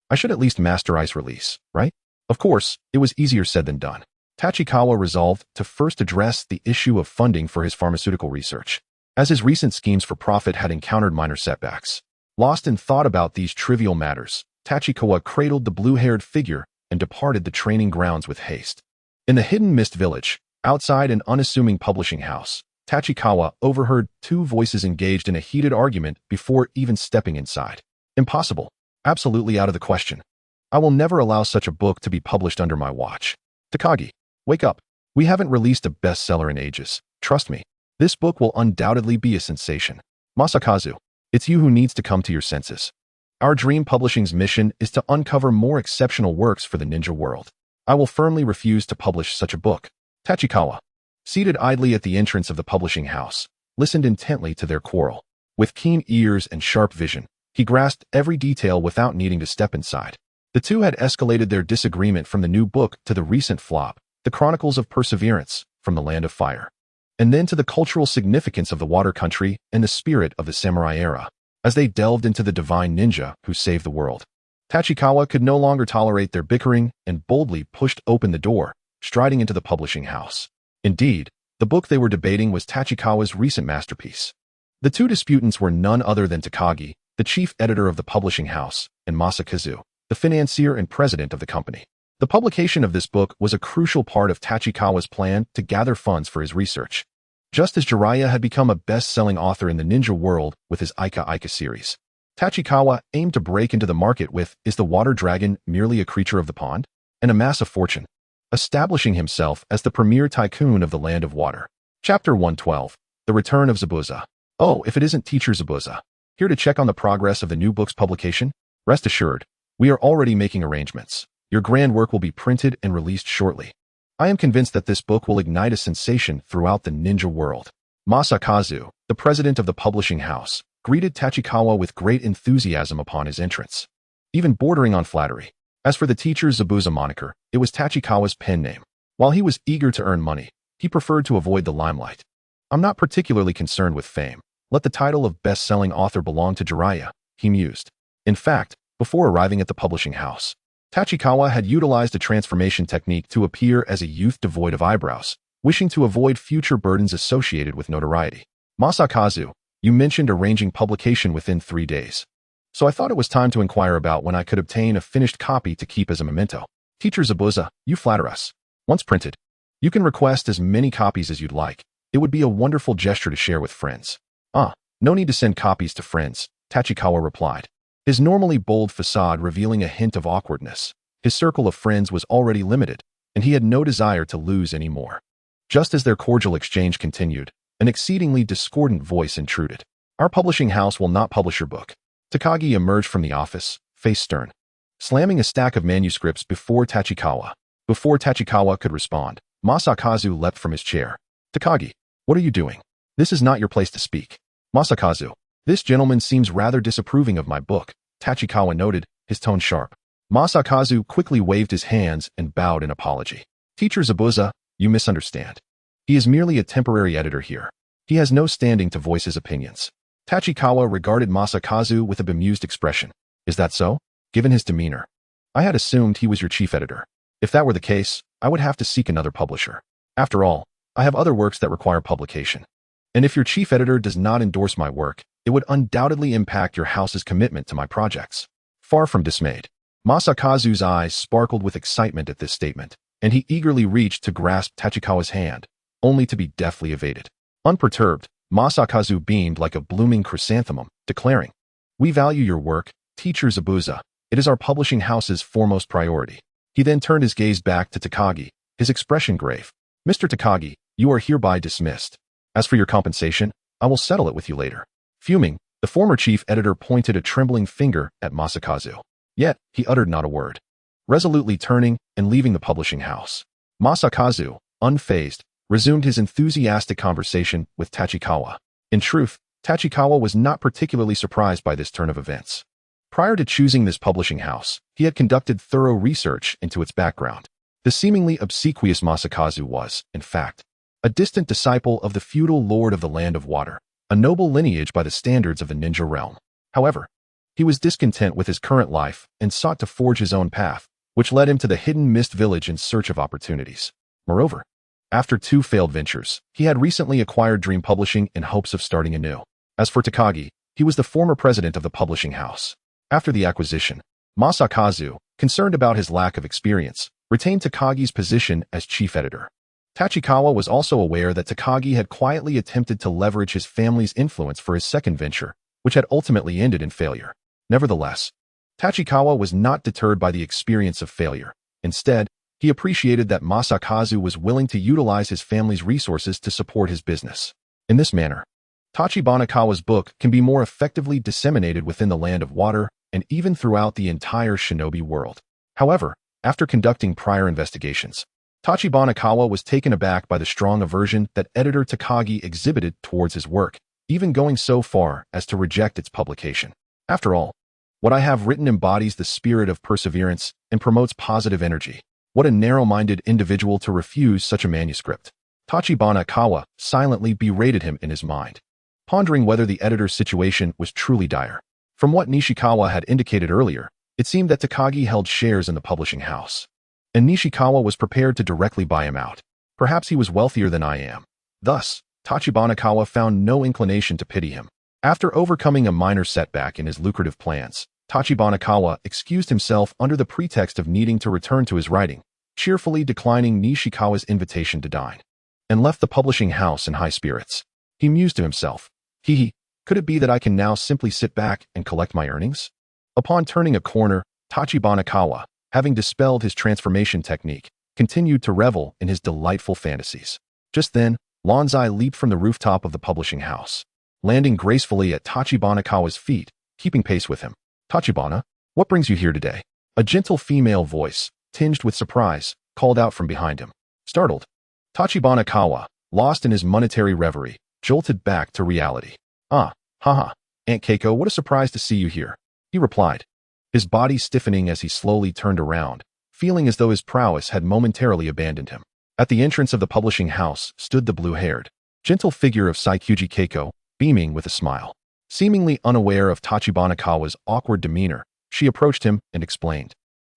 I should at least master ice release, right? Of course, it was easier said than done. Tachikawa resolved to first address the issue of funding for his pharmaceutical research, as his recent schemes for profit had encountered minor setbacks. Lost in thought about these trivial matters, Tachikawa cradled the blue-haired figure and departed the training grounds with haste. In the hidden mist village, outside an unassuming publishing house, Tachikawa overheard two voices engaged in a heated argument before even stepping inside. Impossible. Absolutely out of the question. I will never allow such a book to be published under my watch. Takagi, wake up. We haven't released a bestseller in ages. Trust me. This book will undoubtedly be a sensation. Masakazu, it's you who needs to come to your senses. Our Dream Publishing's mission is to uncover more exceptional works for the ninja world. I will firmly refuse to publish such a book. Tachikawa, seated idly at the entrance of the publishing house, listened intently to their quarrel. With keen ears and sharp vision, he grasped every detail without needing to step inside. The two had escalated their disagreement from the new book to the recent flop, The Chronicles of Perseverance, from the Land of Fire, and then to the cultural significance of the water country and the spirit of the samurai era, as they delved into the divine ninja who saved the world. Tachikawa could no longer tolerate their bickering and boldly pushed open the door, striding into the publishing house. Indeed, the book they were debating was Tachikawa's recent masterpiece. The two disputants were none other than Takagi, the chief editor of the publishing house, and Masakazu, the financier and president of the company. The publication of this book was a crucial part of Tachikawa's plan to gather funds for his research. Just as Jiraiya had become a best-selling author in the ninja world with his Aika Aika series, Tachikawa aimed to break into the market with Is the Water Dragon Merely a Creature of the Pond? And amass a fortune, establishing himself as the premier tycoon of the Land of Water. Chapter 112, The Return of Zabuza. Oh, if it isn't Teacher Zabuza, here to check on the progress of the new book's publication? Rest assured, we are already making arrangements. Your grand work will be printed and released shortly. I am convinced that this book will ignite a sensation throughout the ninja world. Masakazu, the president of the publishing house, greeted Tachikawa with great enthusiasm upon his entrance, even bordering on flattery. As for the Teacher Zabuza moniker, it was Tachikawa's pen name. While he was eager to earn money, he preferred to avoid the limelight. I'm not particularly concerned with fame. Let the title of best-selling author belong to Jiraiya, he mused. In fact, before arriving at the publishing house, Tachikawa had utilized a transformation technique to appear as a youth devoid of eyebrows, wishing to avoid future burdens associated with notoriety. Masakazu, you mentioned arranging publication within 3 days. So I thought it was time to inquire about when I could obtain a finished copy to keep as a memento. Teacher Zabuza, you flatter us. Once printed, you can request as many copies as you'd like. It would be a wonderful gesture to share with friends. No need to send copies to friends, Tachikawa replied, his normally bold facade revealing a hint of awkwardness. His circle of friends was already limited, and he had no desire to lose any more. Just as their cordial exchange continued, an exceedingly discordant voice intruded. Our publishing house will not publish your book. Takagi emerged from the office, face stern, slamming a stack of manuscripts before Tachikawa. Before Tachikawa could respond, Masakazu leapt from his chair. Takagi, what are you doing? This is not your place to speak. Masakazu, this gentleman seems rather disapproving of my book, Tachikawa noted, his tone sharp. Masakazu quickly waved his hands and bowed in apology. Teacher Zabuza, you misunderstand. He is merely a temporary editor here. He has no standing to voice his opinions. Tachikawa regarded Masakazu with a bemused expression. Is that so? Given his demeanor, I had assumed he was your chief editor. If that were the case, I would have to seek another publisher. After all, I have other works that require publication. And if your chief editor does not endorse my work, it would undoubtedly impact your house's commitment to my projects. Far from dismayed, Masakazu's eyes sparkled with excitement at this statement, and he eagerly reached to grasp Tachikawa's hand, only to be deftly evaded. Unperturbed, Masakazu beamed like a blooming chrysanthemum, declaring, "We value your work, Teacher Zabuza. It is our publishing house's foremost priority." He then turned his gaze back to Takagi, his expression grave. "Mr. Takagi, you are hereby dismissed. As for your compensation, I will settle it with you later." Fuming, the former chief editor pointed a trembling finger at Masakazu. Yet, he uttered not a word. Resolutely turning and leaving the publishing house, Masakazu, unfazed, resumed his enthusiastic conversation with Tachikawa. In truth, Tachikawa was not particularly surprised by this turn of events. Prior to choosing this publishing house, he had conducted thorough research into its background. The seemingly obsequious Masakazu was, in fact, a distant disciple of the feudal lord of the Land of Water, a noble lineage by the standards of the ninja realm. However, he was discontent with his current life and sought to forge his own path, which led him to the hidden mist village in search of opportunities. Moreover, after 2 failed ventures, he had recently acquired Dream Publishing in hopes of starting anew. As for Takagi, he was the former president of the publishing house. After the acquisition, Masakazu, concerned about his lack of experience, retained Takagi's position as chief editor. Tachikawa was also aware that Takagi had quietly attempted to leverage his family's influence for his second venture, which had ultimately ended in failure. Nevertheless, Tachikawa was not deterred by the experience of failure. Instead, he appreciated that Masakazu was willing to utilize his family's resources to support his business. In this manner, Tachibana book can be more effectively disseminated within the Land of Water and even throughout the entire shinobi world. However, after conducting prior investigations, Tachibana was taken aback by the strong aversion that editor Takagi exhibited towards his work, even going so far as to reject its publication. After all, what I have written embodies the spirit of perseverance and promotes positive energy. What a narrow-minded individual to refuse such a manuscript. Tachibana silently berated him in his mind, pondering whether the editor's situation was truly dire. From what Nishikawa had indicated earlier, it seemed that Takagi held shares in the publishing house, and Nishikawa was prepared to directly buy him out. Perhaps he was wealthier than I am. Thus, Tachibana found no inclination to pity him. After overcoming a minor setback in his lucrative plans, Tachibana excused himself under the pretext of needing to return to his writing, cheerfully declining Nishikawa's invitation to dine, and left the publishing house in high spirits. He mused to himself, could it be that I can now simply sit back and collect my earnings? Upon turning a corner, Tachibana, having dispelled his transformation technique, continued to revel in his delightful fantasies. Just then, Lonzai leaped from the rooftop of the publishing house, landing gracefully at Tachibana feet, keeping pace with him. "Tachibana, what brings you here today?" A gentle female voice, tinged with surprise, called out from behind him. Startled, Tachibana, lost in his monetary reverie, jolted back to reality. "Ah, haha, Aunt Keiko, what a surprise to see you here," he replied, his body stiffening as he slowly turned around, feeling as though his prowess had momentarily abandoned him. At the entrance of the publishing house stood the blue-haired, gentle figure of Saikuji Keiko, beaming with a smile. Seemingly unaware of Tachibana awkward demeanor, she approached him and explained,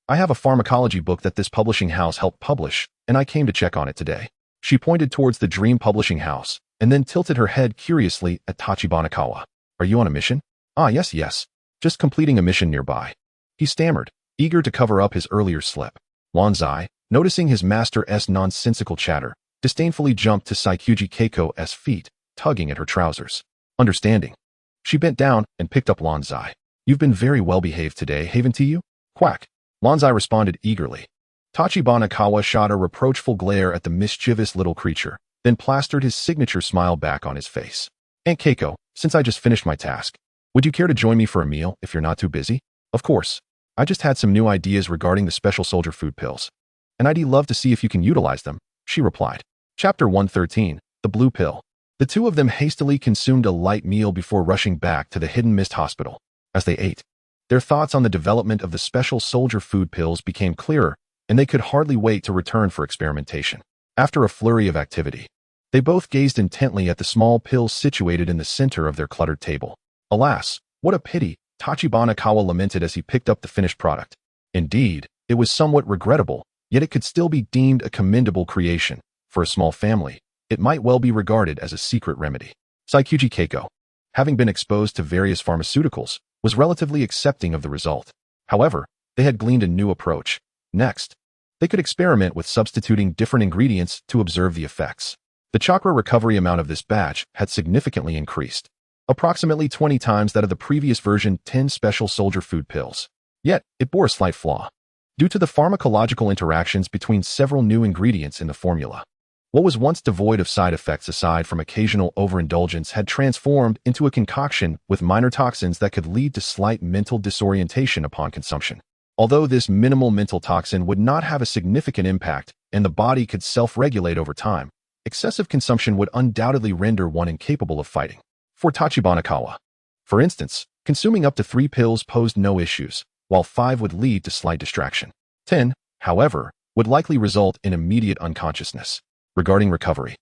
"I have a pharmacology book that this publishing house helped publish, and I came to check on it today." She pointed towards the Dream Publishing House, and then tilted her head curiously at Tachibana. "Are you on a mission?" "Ah, yes. Just completing a mission nearby," he stammered, eager to cover up his earlier slip. Lonzai, noticing his master's nonsensical chatter, disdainfully jumped to Saikuji Keiko's feet, tugging at her trousers. Understanding, she bent down and picked up Lonzai. "You've been very well behaved today, haven't you?" "Quack," Lonzai responded eagerly. Tachibana shot a reproachful glare at the mischievous little creature, then plastered his signature smile back on his face. "Aunt Keiko, since I just finished my task, would you care to join me for a meal if you're not too busy?" "Of course. I just had some new ideas regarding the special soldier food pills, and I'd love to see if you can utilize them," she replied. Chapter 113, The Blue Pill. The two of them hastily consumed a light meal before rushing back to the Hidden Mist Hospital. As they ate, Their thoughts on the development of the special soldier food pills became clearer, and they could hardly wait to return for experimentation. After a flurry of activity, they both gazed intently at the small pills situated in the center of their cluttered table. Alas, what a pity, Tachibana lamented as he picked up the finished product. Indeed, it was somewhat regrettable, yet it could still be deemed a commendable creation. For a small family, it might well be regarded as a secret remedy. Saikuji Keiko, having been exposed to various pharmaceuticals, was relatively accepting of the result. However, they had gleaned a new approach. Next, they could experiment with substituting different ingredients to observe the effects. The chakra recovery amount of this batch had significantly increased, approximately 20 times that of the previous version 10 special soldier food pills. Yet, it bore a slight flaw, due to the pharmacological interactions between several new ingredients in the formula. What was once devoid of side effects aside from occasional overindulgence had transformed into a concoction with minor toxins that could lead to slight mental disorientation upon consumption. Although this minimal mental toxin would not have a significant impact and the body could self-regulate over time, excessive consumption would undoubtedly render one incapable of fighting. For Tachibana, for instance, consuming up to 3 pills posed no issues, while 5 would lead to slight distraction. 10, however, would likely result in immediate unconsciousness. Regarding recovery,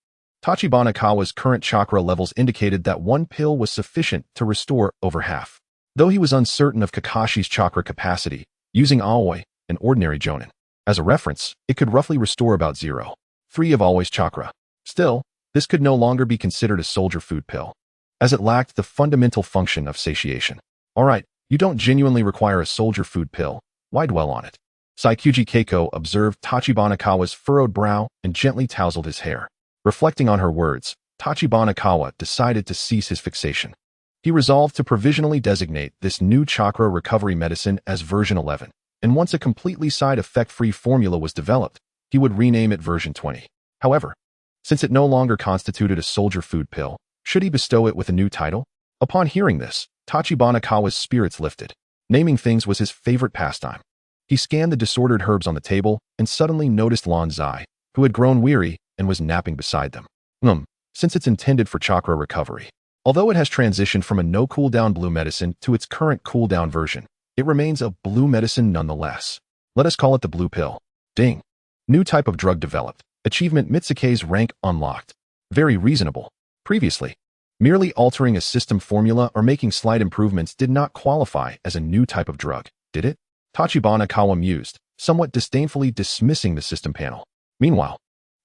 Tachibana current chakra levels indicated that 1 pill was sufficient to restore over half. Though he was uncertain of Kakashi's chakra capacity, using Aoi, an ordinary jonin, as a reference, it could roughly restore about 0.3 of Aoi's chakra. Still, this could no longer be considered a soldier food pill, as it lacked the fundamental function of satiation. Alright, you don't genuinely require a soldier food pill, why dwell on it? Saikuji Keiko observed Tachibana furrowed brow and gently tousled his hair. Reflecting on her words, Tachibana decided to cease his fixation. He resolved to provisionally designate this new chakra recovery medicine as version 11, and once a completely side effect-free formula was developed, he would rename it version 20. However, since it no longer constituted a soldier food pill, should he bestow it with a new title? Upon hearing this, Tachibana spirits lifted. Naming things was his favorite pastime. He scanned the disordered herbs on the table and suddenly noticed Lan Zai, who had grown weary and was napping beside them. Since it's intended for chakra recovery, although it has transitioned from a no-cooldown blue medicine to its current cooldown version, it remains a blue medicine nonetheless. Let us call it the blue pill. Ding. New type of drug developed. Achievement Mitsukage's rank unlocked. Very reasonable. Previously, merely altering a system formula or making slight improvements did not qualify as a new type of drug, did it? Tachibana mused, somewhat disdainfully dismissing the system panel. Meanwhile,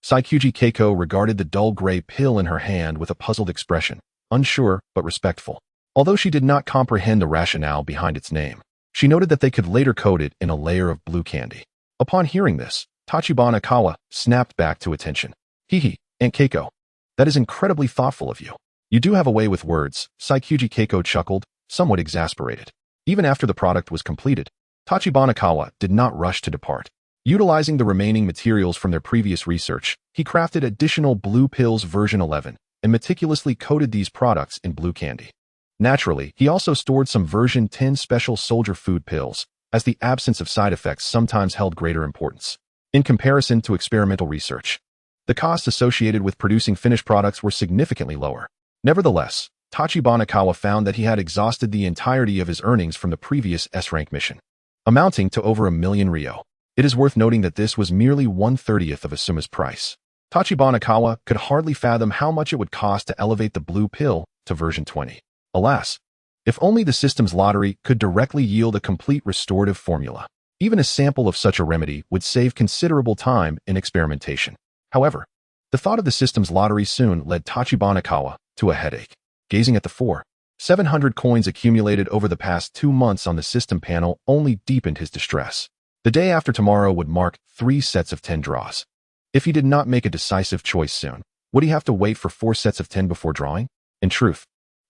Saikuji Keiko regarded the dull gray pill in her hand with a puzzled expression, unsure but respectful. Although she did not comprehend the rationale behind its name, she noted that they could later coat it in a layer of blue candy. Upon hearing this, Tachibana snapped back to attention. Hee, Aunt Keiko. That is incredibly thoughtful of you. You do have a way with words, Saikuji Keiko chuckled, somewhat exasperated. Even after the product was completed, Tachibana did not rush to depart. Utilizing the remaining materials from their previous research, he crafted additional blue pills version 11 and meticulously coated these products in blue candy. Naturally, he also stored some version 10 special soldier food pills, as the absence of side effects sometimes held greater importance. In comparison to experimental research, the costs associated with producing finished products were significantly lower. Nevertheless, Tachibana found that he had exhausted the entirety of his earnings from the previous S-rank mission, amounting to over 1 million ryo. It is worth noting that this was merely 1/30th of Asuma's price. Tachibana could hardly fathom how much it would cost to elevate the blue pill to version 20. Alas, if only the system's lottery could directly yield a complete restorative formula. Even a sample of such a remedy would save considerable time in experimentation. However, the thought of the system's lottery soon led Tachibana to a headache. Gazing at the 700 coins accumulated over the past 2 months on the system panel only deepened his distress. The day after tomorrow would mark 3 sets of 10 draws. If he did not make a decisive choice soon, would he have to wait for 4 sets of 10 before drawing? In truth,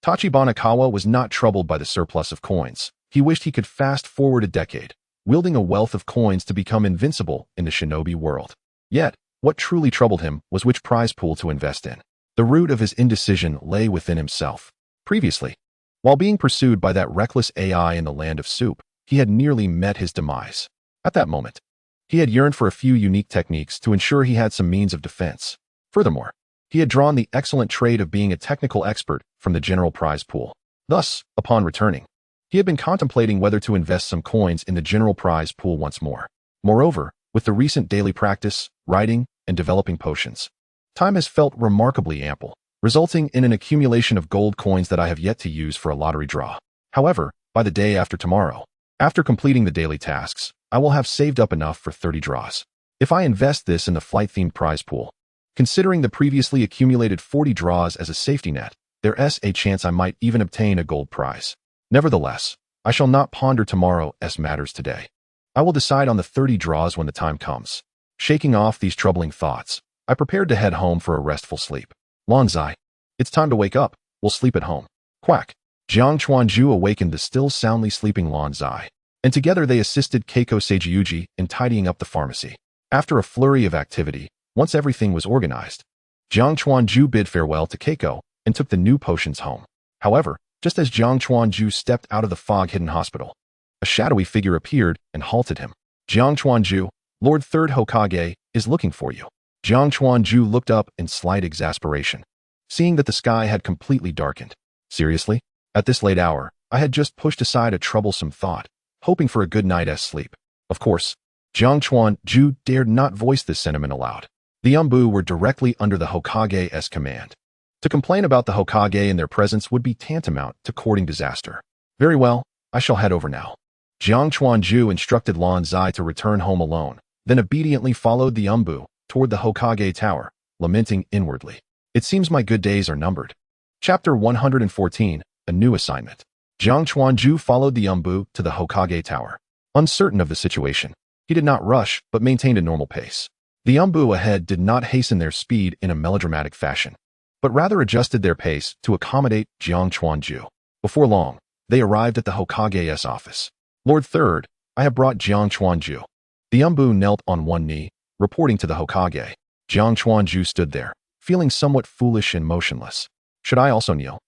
Tachibana was not troubled by the surplus of coins. He wished he could fast forward a decade, wielding a wealth of coins to become invincible in the shinobi world. Yet, what truly troubled him was which prize pool to invest in. The root of his indecision lay within himself. Previously, while being pursued by that reckless AI in the land of soup, he had nearly met his demise. At that moment, he had yearned for a few unique techniques to ensure he had some means of defense. Furthermore, he had drawn the excellent trait of being a technical expert from the general prize pool. Thus, upon returning, He had been contemplating whether to invest some coins in the general prize pool once more. Moreover, with the recent daily practice, writing, and developing potions, time has felt remarkably ample, resulting in an accumulation of gold coins that I have yet to use for a lottery draw. However, by the day after tomorrow, after completing the daily tasks, I will have saved up enough for 30 draws. If I invest this in the flight-themed prize pool, considering the previously accumulated 40 draws as a safety net, there's a chance I might even obtain a gold prize. Nevertheless, I shall not ponder tomorrow's matters today. I will decide on the 30 draws when the time comes. Shaking off these troubling thoughts, I prepared to head home for a restful sleep. Lanzai, it's time to wake up. We'll sleep at home. Quack. Jiang Chuanju awakened the still soundly sleeping Lanzai, and together they assisted Keiko Seijiuji in tidying up the pharmacy. After a flurry of activity, once everything was organized, Jiang Chuanju bid farewell to Keiko and took the new potions home. However, just as Jiang Chuanju stepped out of the fog-hidden hospital, a shadowy figure appeared and halted him. Jiang Chuanju, Lord Third Hokage, is looking for you. Jiang Chuanju looked up in slight exasperation, seeing that the sky had completely darkened. Seriously? At this late hour, I had just pushed aside a troublesome thought, hoping for a good night's sleep. Of course, Jiang Chuanju dared not voice this sentiment aloud. The Umbu were directly under the Hokage's command. To complain about the Hokage in their presence would be tantamount to courting disaster. Very well, I shall head over now. Jiang Chuanju instructed Lan Zai to return home alone, then obediently followed the Umbu toward the Hokage Tower, lamenting inwardly. It seems my good days are numbered. Chapter 114, A New Assignment. Jiang Chuanju followed the Umbu to the Hokage Tower. Uncertain of the situation, he did not rush but maintained a normal pace. The Umbu ahead did not hasten their speed in a melodramatic fashion, but rather adjusted their pace to accommodate Jiang Chuanju. Before long, they arrived at the Hokage's office. Lord Third, I have brought Jiang Chuanju. The Umbu knelt on one knee, reporting to the Hokage. Jiang Chuanju stood there, feeling somewhat foolish and motionless. Should I also kneel?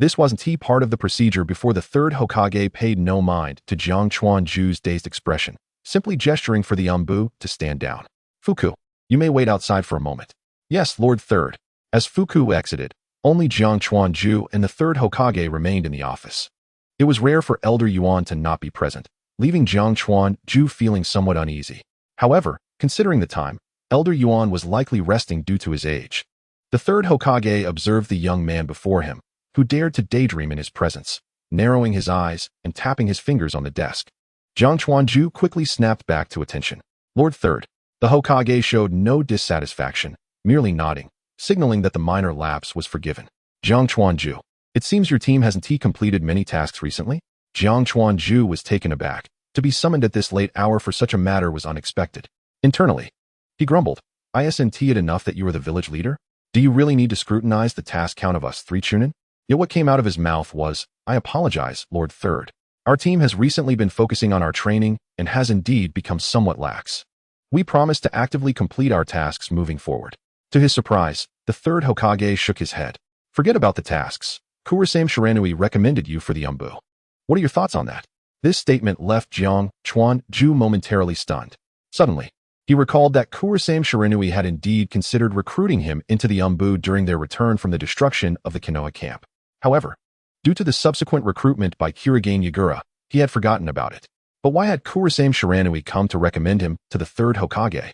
This wasn't part of the procedure before the Third Hokage paid no mind to Jiang Chuanju's dazed expression, simply gesturing for the Umbu to stand down. Fuku, you may wait outside for a moment. Yes, Lord Third. As Fuku exited, only Jiang Chuanju and the Third Hokage remained in the office. It was rare for Elder Yuan to not be present, leaving Jiang Chuanju feeling somewhat uneasy. However, considering the time, Elder Yuan was likely resting due to his age. The Third Hokage observed the young man before him, who dared to daydream in his presence, narrowing his eyes and tapping his fingers on the desk. Jiang Chuanju quickly snapped back to attention. Lord Third. The Hokage showed no dissatisfaction, merely nodding, signaling that the minor lapse was forgiven. Jiang Chuanju. It seems your team hasn't completed many tasks recently? Jiang Chuanju was taken aback. To be summoned at this late hour for such a matter was unexpected. Internally, he grumbled. Isn't it enough that you are the village leader? Do you really need to scrutinize the task count of us three Chunin? Yet what came out of his mouth was, I apologize, Lord Third. Our team has recently been focusing on our training and has indeed become somewhat lax. We promise to actively complete our tasks moving forward. To his surprise, the Third Hokage shook his head. Forget about the tasks. Kurasame Shiranui recommended you for the Umbu. What are your thoughts on that? This statement left Jiang Chuanju momentarily stunned. Suddenly, he recalled that Kurasame Shiranui had indeed considered recruiting him into the Umbu during their return from the destruction of the Konoha camp. However, due to the subsequent recruitment by Kurigane Yagura, he had forgotten about it. But why had Kurasame Shiranui come to recommend him to the Third Hokage?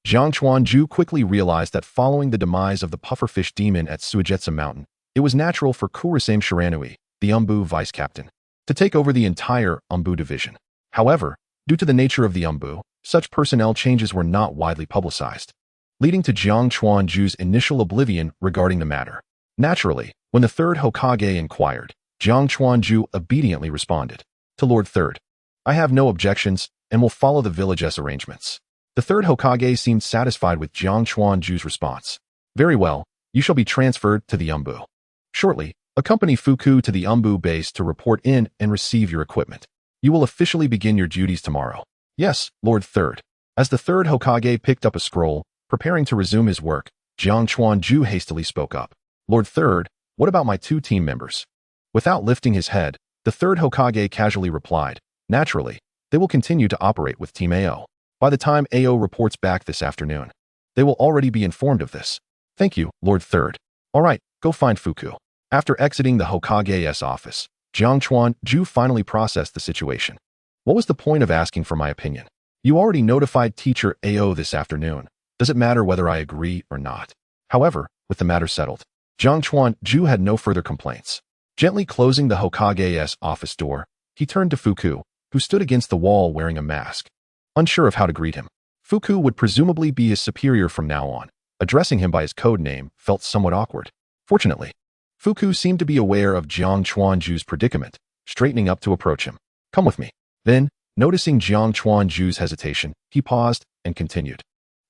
Jiang Chuanju quickly realized that following the demise of the pufferfish demon at Suigetsu Mountain, it was natural for Kurasame Shiranui, the Umbu vice-captain, to take over the entire Umbu division. However, due to the nature of the Umbu, such personnel changes were not widely publicized, leading to Jiang Chuanju's initial oblivion regarding the matter. Naturally, when the Third Hokage inquired, Jiang Chuanju obediently responded. To Lord Third, I have no objections and will follow the village's arrangements. The Third Hokage seemed satisfied with Jiang Chuanju's response. Very well, you shall be transferred to the Umbu. Shortly, accompany Fuku to the Umbu base to report in and receive your equipment. You will officially begin your duties tomorrow. Yes, Lord Third. As the Third Hokage picked up a scroll, preparing to resume his work, Jiang Chuanju hastily spoke up. Lord Third, what about my two team members? Without lifting his head, the Third Hokage casually replied, naturally, they will continue to operate with Team AO. By the time AO reports back this afternoon, they will already be informed of this. Thank you, Lord Third. All right, go find Fuku. After exiting the Hokage's office, Jiang Chuan-ju finally processed the situation. What was the point of asking for my opinion? You already notified Teacher AO this afternoon. Does it matter whether I agree or not? However, with the matter settled, Jiang Chuan-ju had no further complaints. Gently closing the Hokage's office door, he turned to Fuku, who stood against the wall wearing a mask. Unsure of how to greet him, Fuku would presumably be his superior from now on. Addressing him by his code name felt somewhat awkward. Fortunately, Fuku seemed to be aware of Jiang Chuan-ju's predicament, straightening up to approach him. Come with me. Then, noticing Jiang Chuan-ju's hesitation, he paused and continued.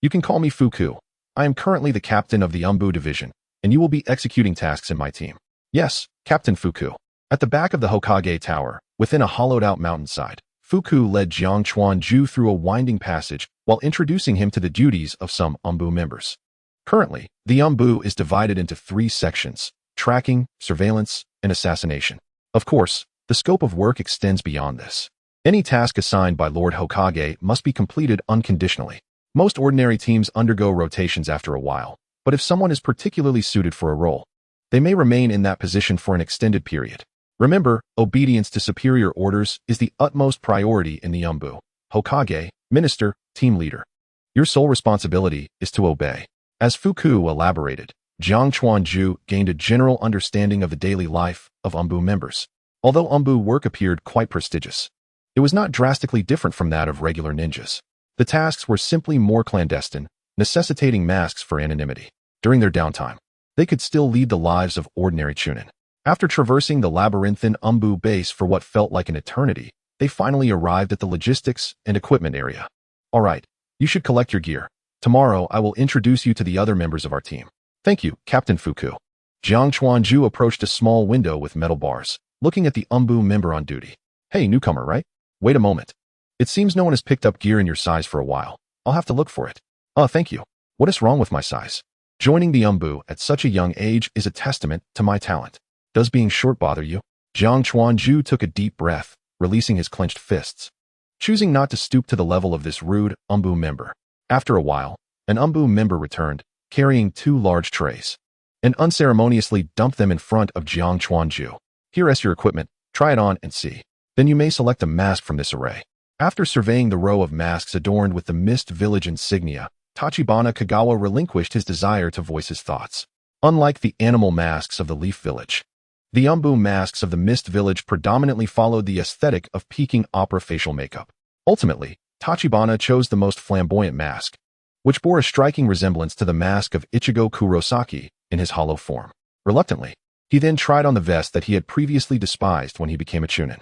You can call me Fuku. I am currently the captain of the Umbu division, and you will be executing tasks in my team. Yes, Captain Fuku. At the back of the Hokage Tower, within a hollowed-out mountainside, Fuku led Jiang Chuan-ju through a winding passage while introducing him to the duties of some Umbu members. Currently, the Umbu is divided into 3 sections: tracking, surveillance, and assassination. Of course, the scope of work extends beyond this. Any task assigned by Lord Hokage must be completed unconditionally. Most ordinary teams undergo rotations after a while, but if someone is particularly suited for a role, they may remain in that position for an extended period. Remember, obedience to superior orders is the utmost priority in the Umbu. Hokage, Minister, Team Leader. Your sole responsibility is to obey. As Fuku elaborated, Jiang Chuan-ju gained a general understanding of the daily life of Umbu members. Although Umbu work appeared quite prestigious, it was not drastically different from that of regular ninjas. The tasks were simply more clandestine, necessitating masks for anonymity. During their downtime, they could still lead the lives of ordinary chunin. After traversing the labyrinthine Umbu base for what felt like an eternity, they finally arrived at the logistics and equipment area. All right, you should collect your gear. Tomorrow, I will introduce you to the other members of our team. Thank you, Captain Fuku. Jiang Chuan-ju approached a small window with metal bars, looking at the Umbu member on duty. Hey, newcomer, right? Wait a moment. It seems no one has picked up gear in your size for a while. I'll have to look for it. Thank you. What is wrong with my size? Joining the Umbu at such a young age is a testament to my talent. Does being short bother you? Jiang Chuan-ju took a deep breath, releasing his clenched fists, choosing not to stoop to the level of this rude Umbu member. After a while, an Umbu member returned, carrying 2 large trays, and unceremoniously dumped them in front of Jiang Chuan-ju. Here is your equipment. Try it on and see. Then you may select a mask from this array. After surveying the row of masks adorned with the Mist Village insignia, Tachibana Kagawa relinquished his desire to voice his thoughts. Unlike the animal masks of the Leaf Village, the Umbu masks of the Mist Village predominantly followed the aesthetic of peaking opera facial makeup. Ultimately, Tachibana chose the most flamboyant mask, which bore a striking resemblance to the mask of Ichigo Kurosaki in his hollow form. Reluctantly, he then tried on the vest that he had previously despised when he became a chunin.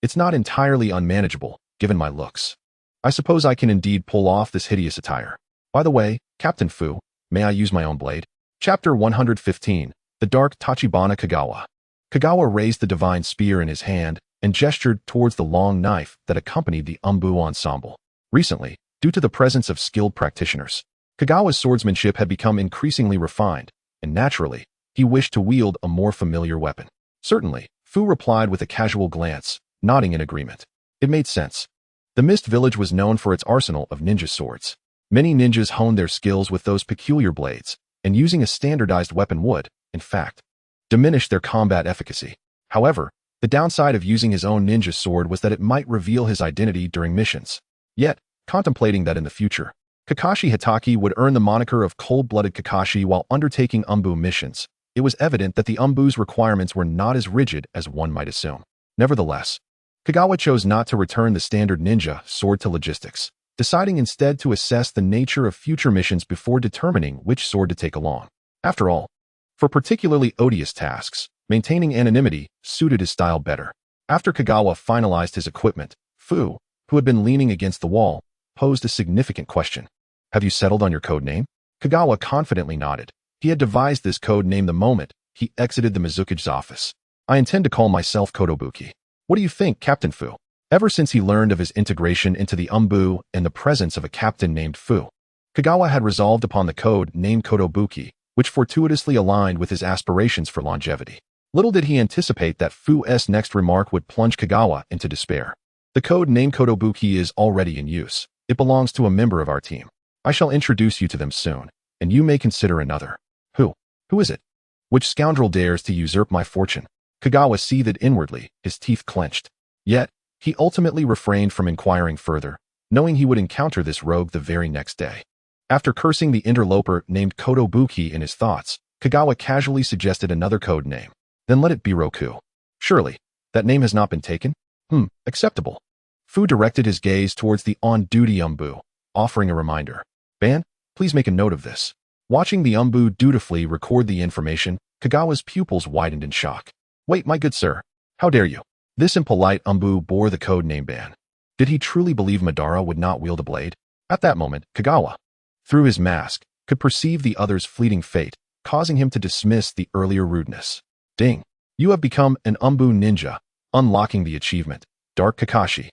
It's not entirely unmanageable, given my looks. I suppose I can indeed pull off this hideous attire. By the way, Captain Fu, may I use my own blade? Chapter 115, The Dark Tachibana Kagawa. Kagawa raised the divine spear in his hand and gestured towards the long knife that accompanied the Umbu ensemble. Recently, due to the presence of skilled practitioners, Kagawa's swordsmanship had become increasingly refined, and naturally, he wished to wield a more familiar weapon. Certainly, Fu replied with a casual glance, nodding in agreement. It made sense. The Mist Village was known for its arsenal of ninja swords. Many ninjas honed their skills with those peculiar blades, and using a standardized weapon would, in fact, diminish their combat efficacy. However, the downside of using his own ninja sword was that it might reveal his identity during missions. Yet, contemplating that in the future, Kakashi Hitaki would earn the moniker of cold-blooded Kakashi while undertaking Umbu missions, it was evident that the Umbu's requirements were not as rigid as one might assume. Nevertheless, Kagawa chose not to return the standard ninja sword to logistics, deciding instead to assess the nature of future missions before determining which sword to take along. After all, for particularly odious tasks, maintaining anonymity suited his style better. After Kagawa finalized his equipment, Fu, who had been leaning against the wall, posed a significant question. Have you settled on your code name? Kagawa confidently nodded. He had devised this code name the moment he exited the Mizukage's office. I intend to call myself Kotobuki. What do you think, Captain Fu? Ever since he learned of his integration into the Umbu and the presence of a captain named Fu, Kagawa had resolved upon the code named Kotobuki, which fortuitously aligned with his aspirations for longevity. Little did he anticipate that Fu's next remark would plunge Kagawa into despair. The code named Kotobuki is already in use. It belongs to a member of our team. I shall introduce you to them soon, and you may consider another. Who? Who is it? Which scoundrel dares to usurp my fortune? Kagawa seethed inwardly, his teeth clenched. Yet, he ultimately refrained from inquiring further, knowing he would encounter this rogue the very next day. After cursing the interloper named Kotobuki in his thoughts, Kagawa casually suggested another code name. Then let it be Roku. Surely, that name has not been taken? Acceptable. Fu directed his gaze towards the on-duty Umbu, offering a reminder. Ban, please make a note of this. Watching the Umbu dutifully record the information, Kagawa's pupils widened in shock. Wait, my good sir. How dare you? This impolite Umbu bore the code name Ban. Did he truly believe Madara would not wield a blade? At that moment, Kagawa, through his mask, could perceive the other's fleeting fate, causing him to dismiss the earlier rudeness. Ding. You have become an Umbu ninja, unlocking the achievement. Dark Kakashi.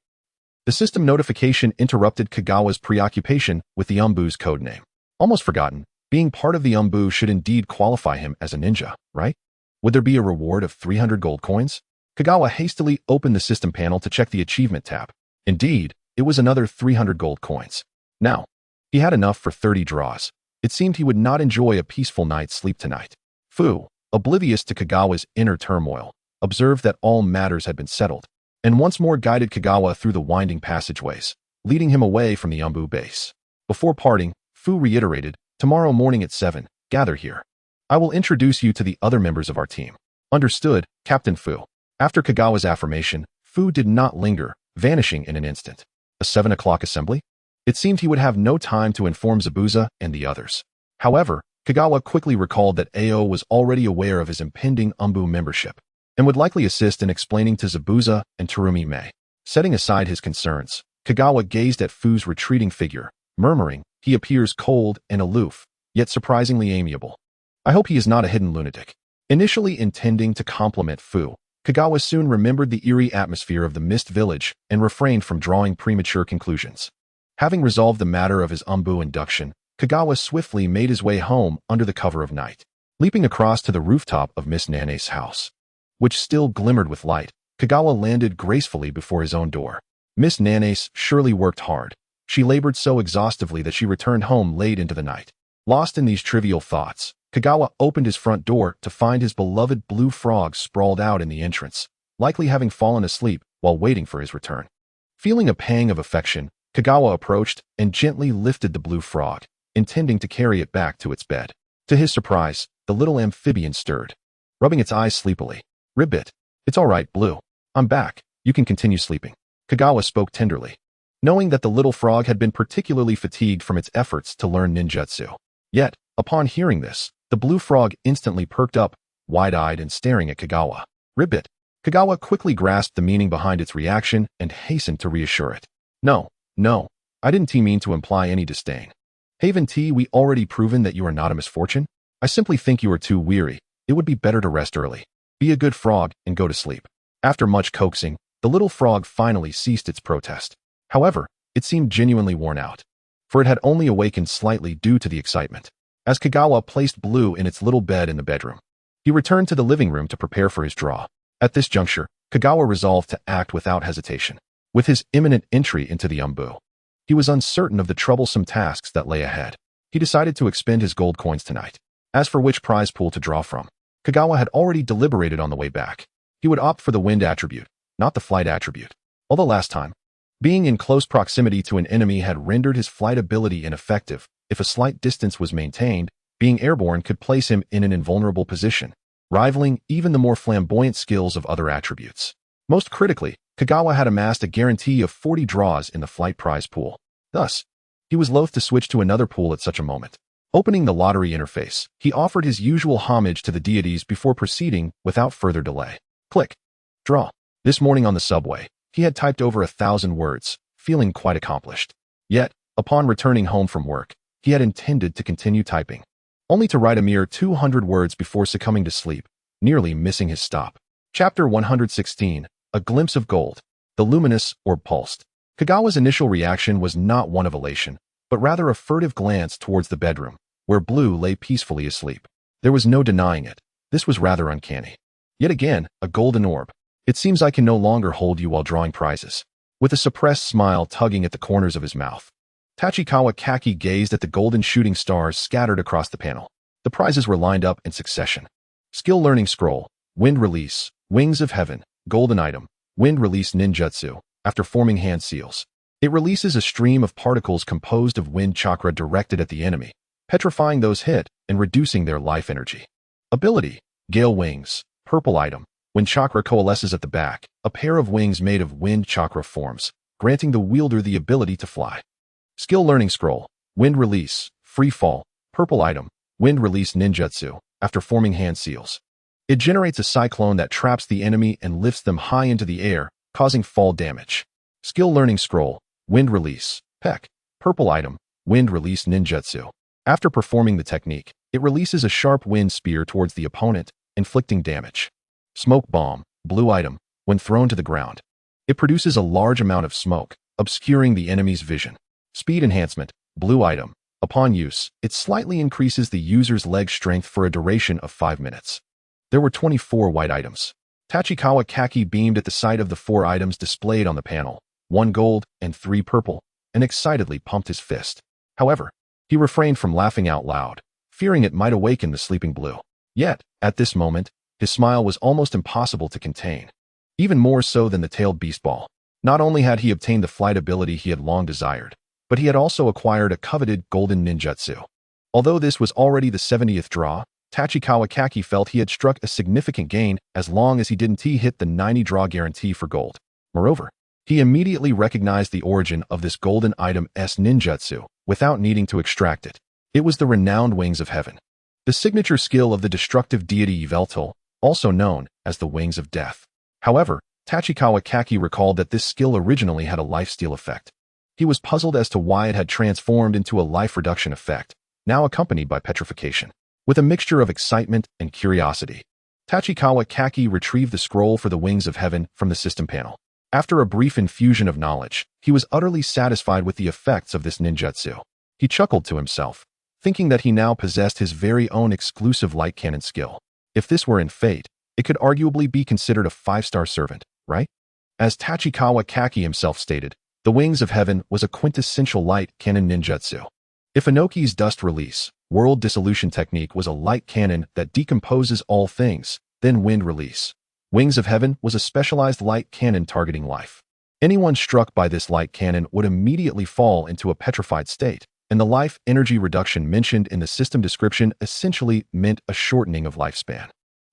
The system notification interrupted Kagawa's preoccupation with the Umbu's codename. Almost forgotten, being part of the Umbu should indeed qualify him as a ninja, right? Would there be a reward of 300 gold coins? Kagawa hastily opened the system panel to check the achievement tab. Indeed, it was another 300 gold coins. Now, he had enough for 30 draws. It seemed he would not enjoy a peaceful night's sleep tonight. Fu, oblivious to Kagawa's inner turmoil, observed that all matters had been settled, and once more guided Kagawa through the winding passageways, leading him away from the Umbu base. Before parting, Fu reiterated, tomorrow morning at 7, gather here. I will introduce you to the other members of our team. Understood, Captain Fu. After Kagawa's affirmation, Fu did not linger, vanishing in an instant. A 7 o'clock assembly? It seemed he would have no time to inform Zabuza and the others. However, Kagawa quickly recalled that Ao was already aware of his impending Umbu membership, and would likely assist in explaining to Zabuza and Terumi Mei. Setting aside his concerns, Kagawa gazed at Fu's retreating figure, murmuring, he appears cold and aloof, yet surprisingly amiable. I hope he is not a hidden lunatic. Initially intending to compliment Fu, Kagawa soon remembered the eerie atmosphere of the Mist Village and refrained from drawing premature conclusions. Having resolved the matter of his Umbu induction, Kagawa swiftly made his way home under the cover of night. Leaping across to the rooftop of Miss Nane's house, which still glimmered with light, Kagawa landed gracefully before his own door. Miss Nane's surely worked hard. She labored so exhaustively that she returned home late into the night. Lost in these trivial thoughts, Kagawa opened his front door to find his beloved blue frog sprawled out in the entrance, likely having fallen asleep while waiting for his return. Feeling a pang of affection, Kagawa approached and gently lifted the blue frog, intending to carry it back to its bed. To his surprise, the little amphibian stirred, rubbing its eyes sleepily. Ribbit. It's all right, Blue. I'm back. You can continue sleeping. Kagawa spoke tenderly, knowing that the little frog had been particularly fatigued from its efforts to learn ninjutsu. Yet, upon hearing this, the blue frog instantly perked up, wide-eyed and staring at Kagawa. Ribbit. Kagawa quickly grasped the meaning behind its reaction and hastened to reassure it. No, I didn't mean to imply any disdain. Haven T, we already proven that you are not a misfortune. I simply think you are too weary. It would be better to rest early. Be a good frog and go to sleep. After much coaxing, the little frog finally ceased its protest. However, it seemed genuinely worn out, for it had only awakened slightly due to the excitement. As Kagawa placed Blue in its little bed in the bedroom, he returned to the living room to prepare for his draw. At this juncture, Kagawa resolved to act without hesitation. With his imminent entry into the Umbu, he was uncertain of the troublesome tasks that lay ahead. He decided to expend his gold coins tonight. As for which prize pool to draw from, Kagawa had already deliberated on the way back. He would opt for the wind attribute, not the flight attribute. Although last time, being in close proximity to an enemy had rendered his flight ability ineffective, if a slight distance was maintained, being airborne could place him in an invulnerable position, rivaling even the more flamboyant skills of other attributes. Most critically, Kagawa had amassed a guarantee of 40 draws in the flight prize pool. Thus, he was loath to switch to another pool at such a moment. Opening the lottery interface, he offered his usual homage to the deities before proceeding without further delay. Click. Draw. This morning on the subway, he had typed over 1,000 words, feeling quite accomplished. Yet, upon returning home from work, he had intended to continue typing, only to write a mere 200 words before succumbing to sleep, nearly missing his stop. Chapter 116. A Glimpse of Gold. The Luminous Orb pulsed. Kagawa's initial reaction was not one of elation, but rather a furtive glance towards the bedroom, where Blue lay peacefully asleep. There was no denying it. This was rather uncanny. Yet again, a golden orb. It seems I can no longer hold you while drawing prizes. With a suppressed smile tugging at the corners of his mouth, Tachikawa Kaki gazed at the golden shooting stars scattered across the panel. The prizes were lined up in succession. Skill Learning Scroll, Wind Release, Wings of Heaven, Golden Item, Wind Release Ninjutsu. After forming hand seals, it releases a stream of particles composed of wind chakra directed at the enemy, petrifying those hit and reducing their life energy. Ability, Gale Wings, Purple Item. When chakra coalesces at the back, a pair of wings made of wind chakra forms, granting the wielder the ability to fly. Skill Learning Scroll, Wind Release, Free Fall, Purple Item, Wind Release Ninjutsu. After forming hand seals, it generates a cyclone that traps the enemy and lifts them high into the air, causing fall damage. Skill Learning Scroll, Wind Release, Peck, Purple Item, Wind Release Ninjutsu. After performing the technique, it releases a sharp wind spear towards the opponent, inflicting damage. Smoke Bomb, Blue Item. When thrown to the ground, it produces a large amount of smoke, obscuring the enemy's vision. Speed Enhancement, Blue Item. Upon use, it slightly increases the user's leg strength for a duration of 5 minutes. There were 24 white items. Tachikawa Kaki beamed at the sight of the 4 items displayed on the panel, 1 gold and 3 purple, and excitedly pumped his fist. However, he refrained from laughing out loud, fearing it might awaken the sleeping Blue. Yet, at this moment, his smile was almost impossible to contain. Even more so than the tailed beast ball. Not only had he obtained the flight ability he had long desired, but he had also acquired a coveted golden ninjutsu. Although this was already the 70th draw, Tachikawa Kaki felt he had struck a significant gain as long as he didn't hit the 90 draw guarantee for gold. Moreover, he immediately recognized the origin of this golden item's ninjutsu without needing to extract it. It was the renowned Wings of Heaven, the signature skill of the destructive deity Yveltal, also known as the Wings of Death. However, Tachikawa Kaki recalled that this skill originally had a lifesteal effect. He was puzzled as to why it had transformed into a life reduction effect, now accompanied by petrification. With a mixture of excitement and curiosity, Tachikawa Kaki retrieved the scroll for the Wings of Heaven from the system panel. After a brief infusion of knowledge, he was utterly satisfied with the effects of this ninjutsu. He chuckled to himself, thinking that he now possessed his very own exclusive light cannon skill. If this were in fate, it could arguably be considered a 5-star servant, right? As Tachikawa Kaki himself stated, the Wings of Heaven was a quintessential light cannon ninjutsu. If Inoki's dust release, world dissolution technique was a light cannon that decomposes all things, then wind release. Wings of Heaven was a specialized light cannon targeting life. Anyone struck by this light cannon would immediately fall into a petrified state, and the life energy reduction mentioned in the system description essentially meant a shortening of lifespan,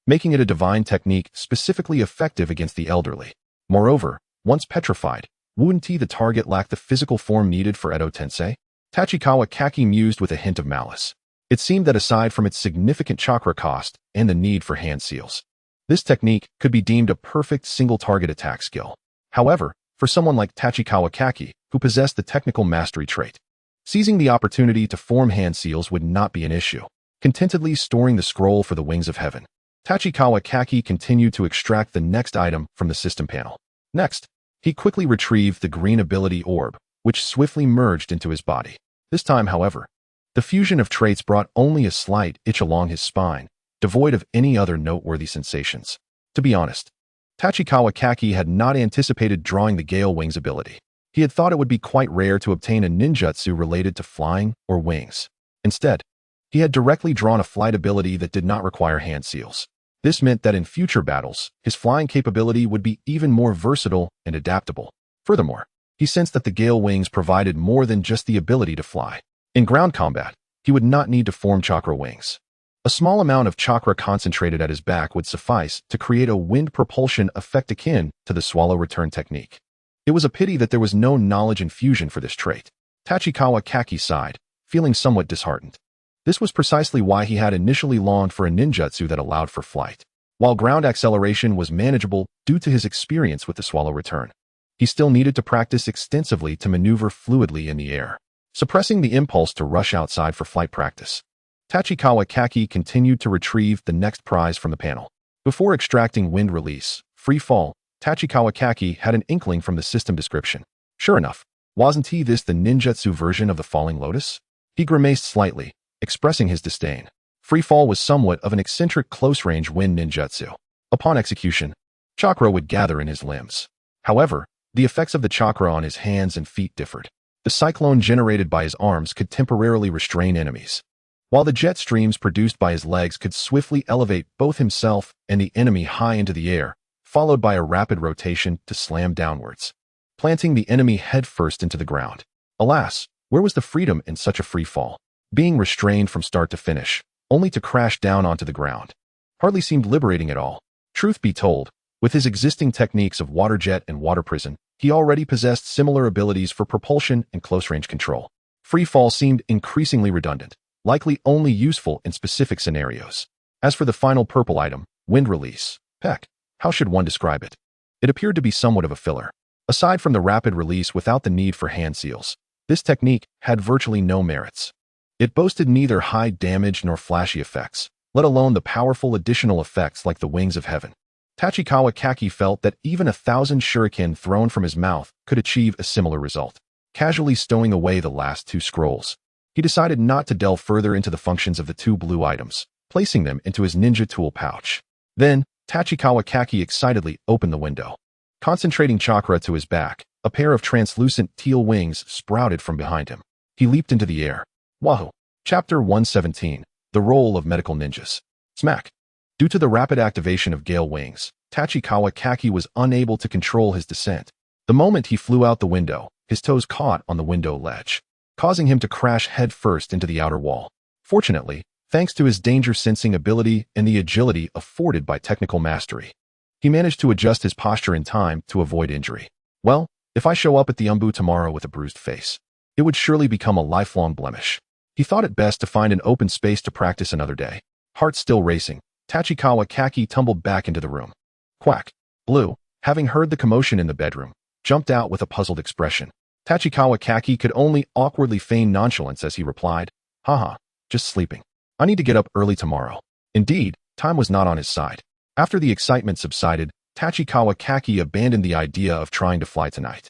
making it a divine technique specifically effective against the elderly. Moreover, once petrified, wouldn't the target lack the physical form needed for Edo Tensei? Tachikawa Kaki mused with a hint of malice. It seemed that aside from its significant chakra cost and the need for hand seals, this technique could be deemed a perfect single-target attack skill. However, for someone like Tachikawa Kaki, who possessed the technical mastery trait, seizing the opportunity to form hand seals would not be an issue. Contentedly storing the scroll for the Wings of Heaven, Tachikawa Kaki continued to extract the next item from the system panel. Next, he quickly retrieved the green ability orb, which swiftly merged into his body. This time, however, the fusion of traits brought only a slight itch along his spine, devoid of any other noteworthy sensations. To be honest, Tachikawa Kaki had not anticipated drawing the Gale Wings ability. He had thought it would be quite rare to obtain a ninjutsu related to flying or wings. Instead, he had directly drawn a flight ability that did not require hand seals. This meant that in future battles, his flying capability would be even more versatile and adaptable. Furthermore, he sensed that the Gale Wings provided more than just the ability to fly. In ground combat, he would not need to form chakra wings. A small amount of chakra concentrated at his back would suffice to create a wind propulsion effect akin to the swallow return technique. It was a pity that there was no knowledge infusion for this trait. Tachikawa Kaki sighed, feeling somewhat disheartened. This was precisely why he had initially longed for a ninjutsu that allowed for flight. While ground acceleration was manageable due to his experience with the swallow return, he still needed to practice extensively to maneuver fluidly in the air, suppressing the impulse to rush outside for flight practice. Tachikawa Kaki continued to retrieve the next prize from the panel. Before extracting wind release, free fall, Tachikawa Kaki had an inkling from the system description. Sure enough, wasn't this the ninjutsu version of the falling lotus? He grimaced slightly, expressing his disdain. Free fall was somewhat of an eccentric close-range wind ninjutsu. Upon execution, chakra would gather in his limbs. However, the effects of the chakra on his hands and feet differed. The cyclone generated by his arms could temporarily restrain enemies, while the jet streams produced by his legs could swiftly elevate both himself and the enemy high into the air, followed by a rapid rotation to slam downwards, planting the enemy headfirst into the ground. Alas, where was the freedom in such a free fall? Being restrained from start to finish, only to crash down onto the ground, hardly seemed liberating at all. Truth be told, with his existing techniques of water jet and water prison, he already possessed similar abilities for propulsion and close-range control. Free fall seemed increasingly redundant, likely only useful in specific scenarios. As for the final purple item, wind release, heck, how should one describe it? It appeared to be somewhat of a filler. Aside from the rapid release without the need for hand seals, this technique had virtually no merits. It boasted neither high damage nor flashy effects, let alone the powerful additional effects like the wings of heaven. Tachibana felt that even 1,000 shuriken thrown from his mouth could achieve a similar result. Casually stowing away the last 2 scrolls, he decided not to delve further into the functions of the 2 blue items, placing them into his ninja tool pouch. Then, Tachibana excitedly opened the window. Concentrating chakra to his back, a pair of translucent teal wings sprouted from behind him. He leaped into the air. Wahoo! Chapter 117, The Role of Medical Ninjas. Smack! Due to the rapid activation of Gale Wings, Tachibana was unable to control his descent. The moment he flew out the window, his toes caught on the window ledge, causing him to crash headfirst into the outer wall. Fortunately, thanks to his danger-sensing ability and the agility afforded by technical mastery, he managed to adjust his posture in time to avoid injury. Well, if I show up at the Umbu tomorrow with a bruised face, it would surely become a lifelong blemish. He thought it best to find an open space to practice another day. Heart still racing, Tachibana tumbled back into the room. Quack! Blue, having heard the commotion in the bedroom, jumped out with a puzzled expression. Tachibana could only awkwardly feign nonchalance as he replied, Haha, just sleeping. I need to get up early tomorrow. Indeed, time was not on his side. After the excitement subsided, Tachibana abandoned the idea of trying to fly tonight.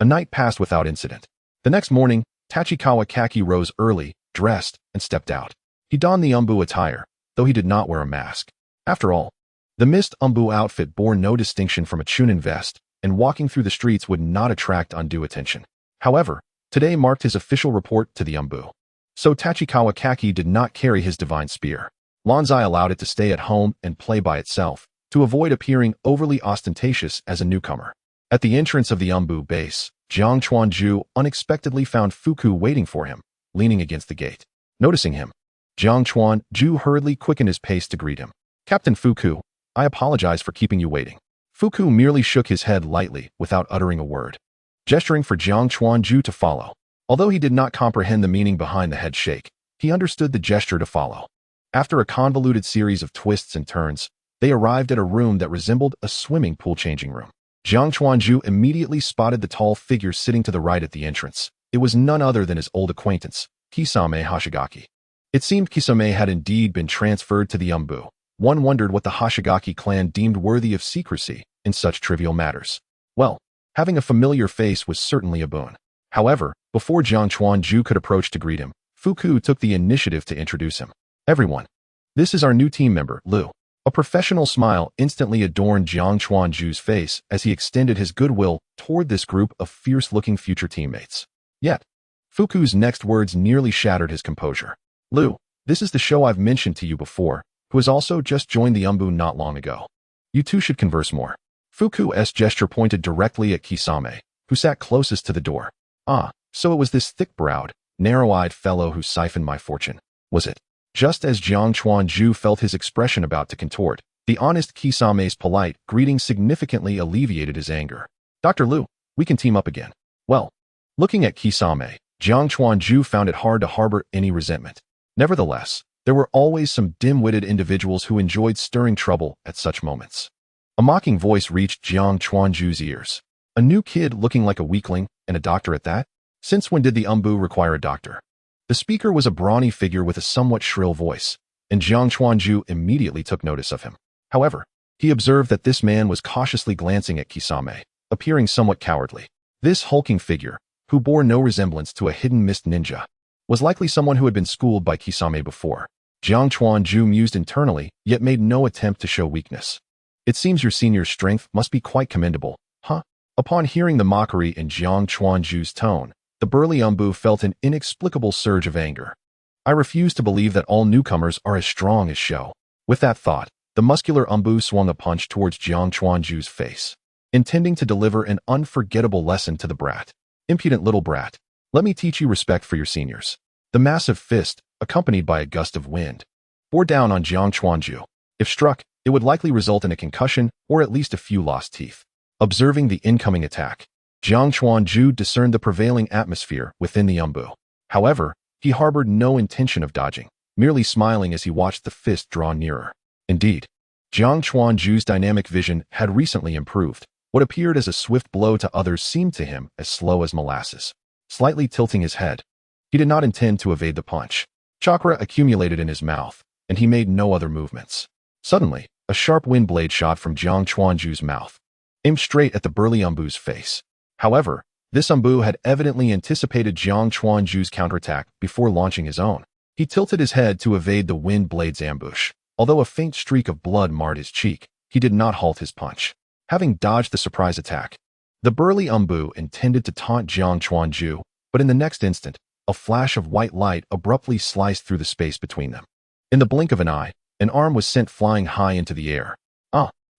A night passed without incident. The next morning, Tachibana rose early, dressed, and stepped out. He donned the Umbu attire, though he did not wear a mask. After all, the mist Umbu outfit bore no distinction from a Chunin vest, and walking through the streets would not attract undue attention. However, today marked his official report to the Umbu. So Tachibana did not carry his divine spear. Lanzai allowed it to stay at home and play by itself, to avoid appearing overly ostentatious as a newcomer. At the entrance of the Umbu base, Jiang Chuanju unexpectedly found Fuku waiting for him, leaning against the gate. Noticing him, Jiang Chuanju hurriedly quickened his pace to greet him. Captain Fuku, I apologize for keeping you waiting. Fuku merely shook his head lightly without uttering a word, gesturing for Jiang Chuanju to follow. Although he did not comprehend the meaning behind the head shake, he understood the gesture to follow. After a convoluted series of twists and turns, they arrived at a room that resembled a swimming pool changing room. Jiang Chuanju immediately spotted the tall figure sitting to the right at the entrance. It was none other than his old acquaintance, Kisame Hoshigaki. It seemed Kisame had indeed been transferred to the Umbu. One wondered what the Hoshigaki clan deemed worthy of secrecy in such trivial matters. Well, having a familiar face was certainly a boon. However, before Jiang Chuanju could approach to greet him, Fuku took the initiative to introduce him. Everyone, this is our new team member, Liu. A professional smile instantly adorned Jiang Chuanju's face as he extended his goodwill toward this group of fierce-looking future teammates. Yet, Fuku's next words nearly shattered his composure. Liu, this is the show I've mentioned to you before, who has also just joined the Umbu not long ago. You two should converse more. Fuku's gesture pointed directly at Kisame, who sat closest to the door. Ah, so it was this thick-browed, narrow-eyed fellow who siphoned my fortune, was it? Just as Jiang Chuanju felt his expression about to contort, the honest Kisame's polite greeting significantly alleviated his anger. Dr. Liu, we can team up again. Well, looking at Kisame, Jiang Chuanju found it hard to harbor any resentment. Nevertheless, there were always some dim-witted individuals who enjoyed stirring trouble at such moments. A mocking voice reached Jiang Chuanju's ears. A new kid looking like a weakling, and a doctor at that? Since when did the Umbu require a doctor? The speaker was a brawny figure with a somewhat shrill voice, and Jiang Chuanju immediately took notice of him. However, he observed that this man was cautiously glancing at Kisame, appearing somewhat cowardly. This hulking figure, who bore no resemblance to a hidden mist ninja, was likely someone who had been schooled by Kisame before. Jiang Chuanju mused internally, yet made no attempt to show weakness. It seems your senior's strength must be quite commendable, huh? Upon hearing the mockery in Jiang Chuanju's tone, the burly Umbu felt an inexplicable surge of anger. I refuse to believe that all newcomers are as strong as show. With that thought, The muscular Umbu swung a punch towards Jiang Chuanju's face, intending to deliver an unforgettable lesson to the brat. Impudent little brat. Let me teach you respect for your seniors. The massive fist, accompanied by a gust of wind, bore down on Jiang Chuanju. If struck, it would likely result in a concussion or at least a few lost teeth. Observing the incoming attack, Jiang Chuanju discerned the prevailing atmosphere within the Umbu. However, he harbored no intention of dodging, merely smiling as he watched the fist draw nearer. Indeed, Jiang Chuanju's dynamic vision had recently improved. What appeared as a swift blow to others seemed to him as slow as molasses. Slightly tilting his head, he did not intend to evade the punch. Chakra accumulated in his mouth, and he made no other movements. Suddenly, a sharp wind blade shot from Jiang Chuanju's mouth, aimed straight at the burly Umbu's face. However, this Umbu had evidently anticipated Jiang Chuanju's counterattack before launching his own. He tilted his head to evade the wind blade's ambush. Although a faint streak of blood marred his cheek, he did not halt his punch. Having dodged the surprise attack, the burly Umbu intended to taunt Jiang Chuanju, but in the next instant, a flash of white light abruptly sliced through the space between them. In the blink of an eye, an arm was sent flying high into the air.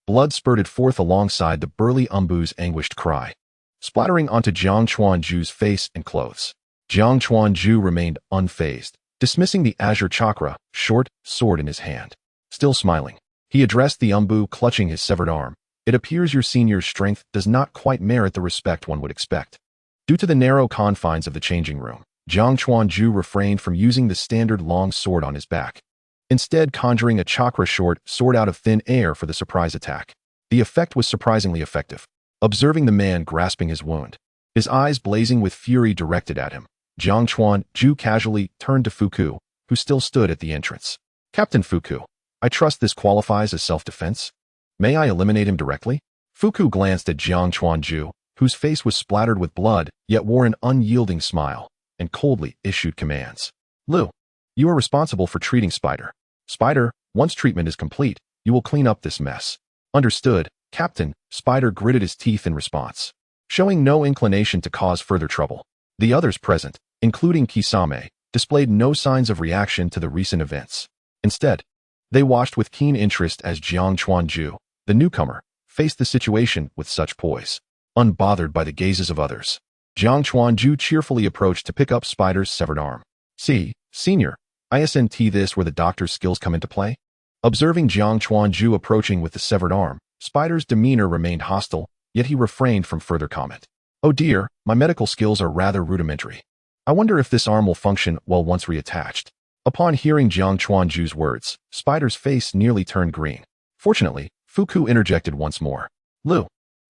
Blood spurted forth alongside the burly Umbu's anguished cry, splattering onto Jiang Chuanju's face and clothes. Jiang Chuanju remained unfazed, dismissing the azure chakra, short sword in his hand. Still smiling, he addressed the Umbu clutching his severed arm. It appears your senior's strength does not quite merit the respect one would expect. Due to the narrow confines of the changing room, Jiang Chuanju refrained from using the standard long sword on his back, instead conjuring a chakra short sword out of thin air for the surprise attack. The effect was surprisingly effective. Observing the man grasping his wound, his eyes blazing with fury directed at him, Jiang Chuanju casually turned to Fuku, who still stood at the entrance. Captain Fuku, I trust this qualifies as self-defense? May I eliminate him directly? Fuku glanced at Jiang Chuanju, whose face was splattered with blood, yet wore an unyielding smile, and coldly issued commands. Lu, you are responsible for treating Spider. Spider, once treatment is complete, you will clean up this mess. Understood, Captain. Spider gritted his teeth in response, showing no inclination to cause further trouble. The others present, including Kisame, displayed no signs of reaction to the recent events. Instead, they watched with keen interest as Jiang Chuanju, the newcomer, faced the situation with such poise. Unbothered by the gazes of others, Jiang Chuanju cheerfully approached to pick up Spider's severed arm. See, senior, isn't this where the doctor's skills come into play? Observing Jiang Chuanju approaching with the severed arm, Spider's demeanor remained hostile, yet he refrained from further comment. Oh dear, my medical skills are rather rudimentary. I wonder if this arm will function well once reattached. Upon hearing Jiang Chuanju's words, Spider's face nearly turned green. Fortunately, Fuku interjected once more. Lu,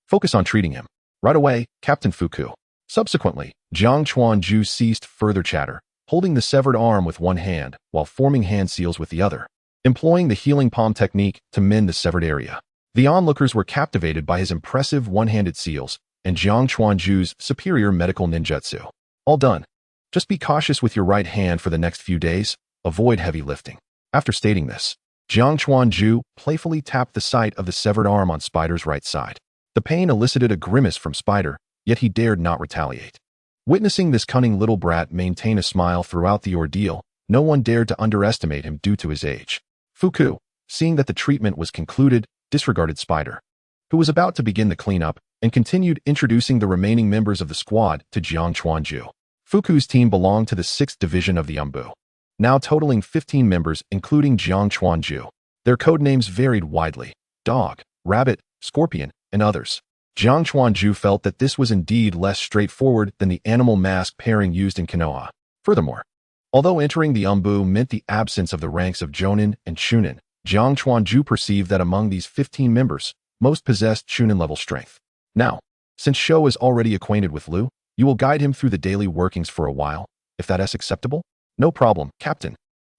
focus on treating him. Right away, Captain Fuku. Subsequently, Jiang Chuanju ceased further chatter, holding the severed arm with one hand while forming hand seals with the other, employing the healing palm technique to mend the severed area. The onlookers were captivated by his impressive one-handed seals and Jiang Chuanju's superior medical ninjutsu. All done. Just be cautious with your right hand for the next few days. Avoid heavy lifting. After stating this, Jiang Chuanju playfully tapped the site of the severed arm on Spider's right side. The pain elicited a grimace from Spider, yet he dared not retaliate. Witnessing this cunning little brat maintain a smile throughout the ordeal, no one dared to underestimate him due to his age. Fuku, seeing that the treatment was concluded, disregarded Spider, who was about to begin the cleanup, and continued introducing the remaining members of the squad to Jiang Chuanju. Fuku's team belonged to the 6th Division of the Umbu, now totaling 15 members including Jiang Chuanju. Their codenames varied widely: Dog, Rabbit, Scorpion, and others. Jiang Chuanju felt that this was indeed less straightforward than the animal mask pairing used in Konoha. Furthermore, although entering the Umbu meant the absence of the ranks of Jonin and Chunin, Jiang Chuanju perceived that among these 15 members, most possessed Chunin-level strength. Now, since Sho is already acquainted with Lu, you will guide him through the daily workings for a while, if that is acceptable? No problem, Captain.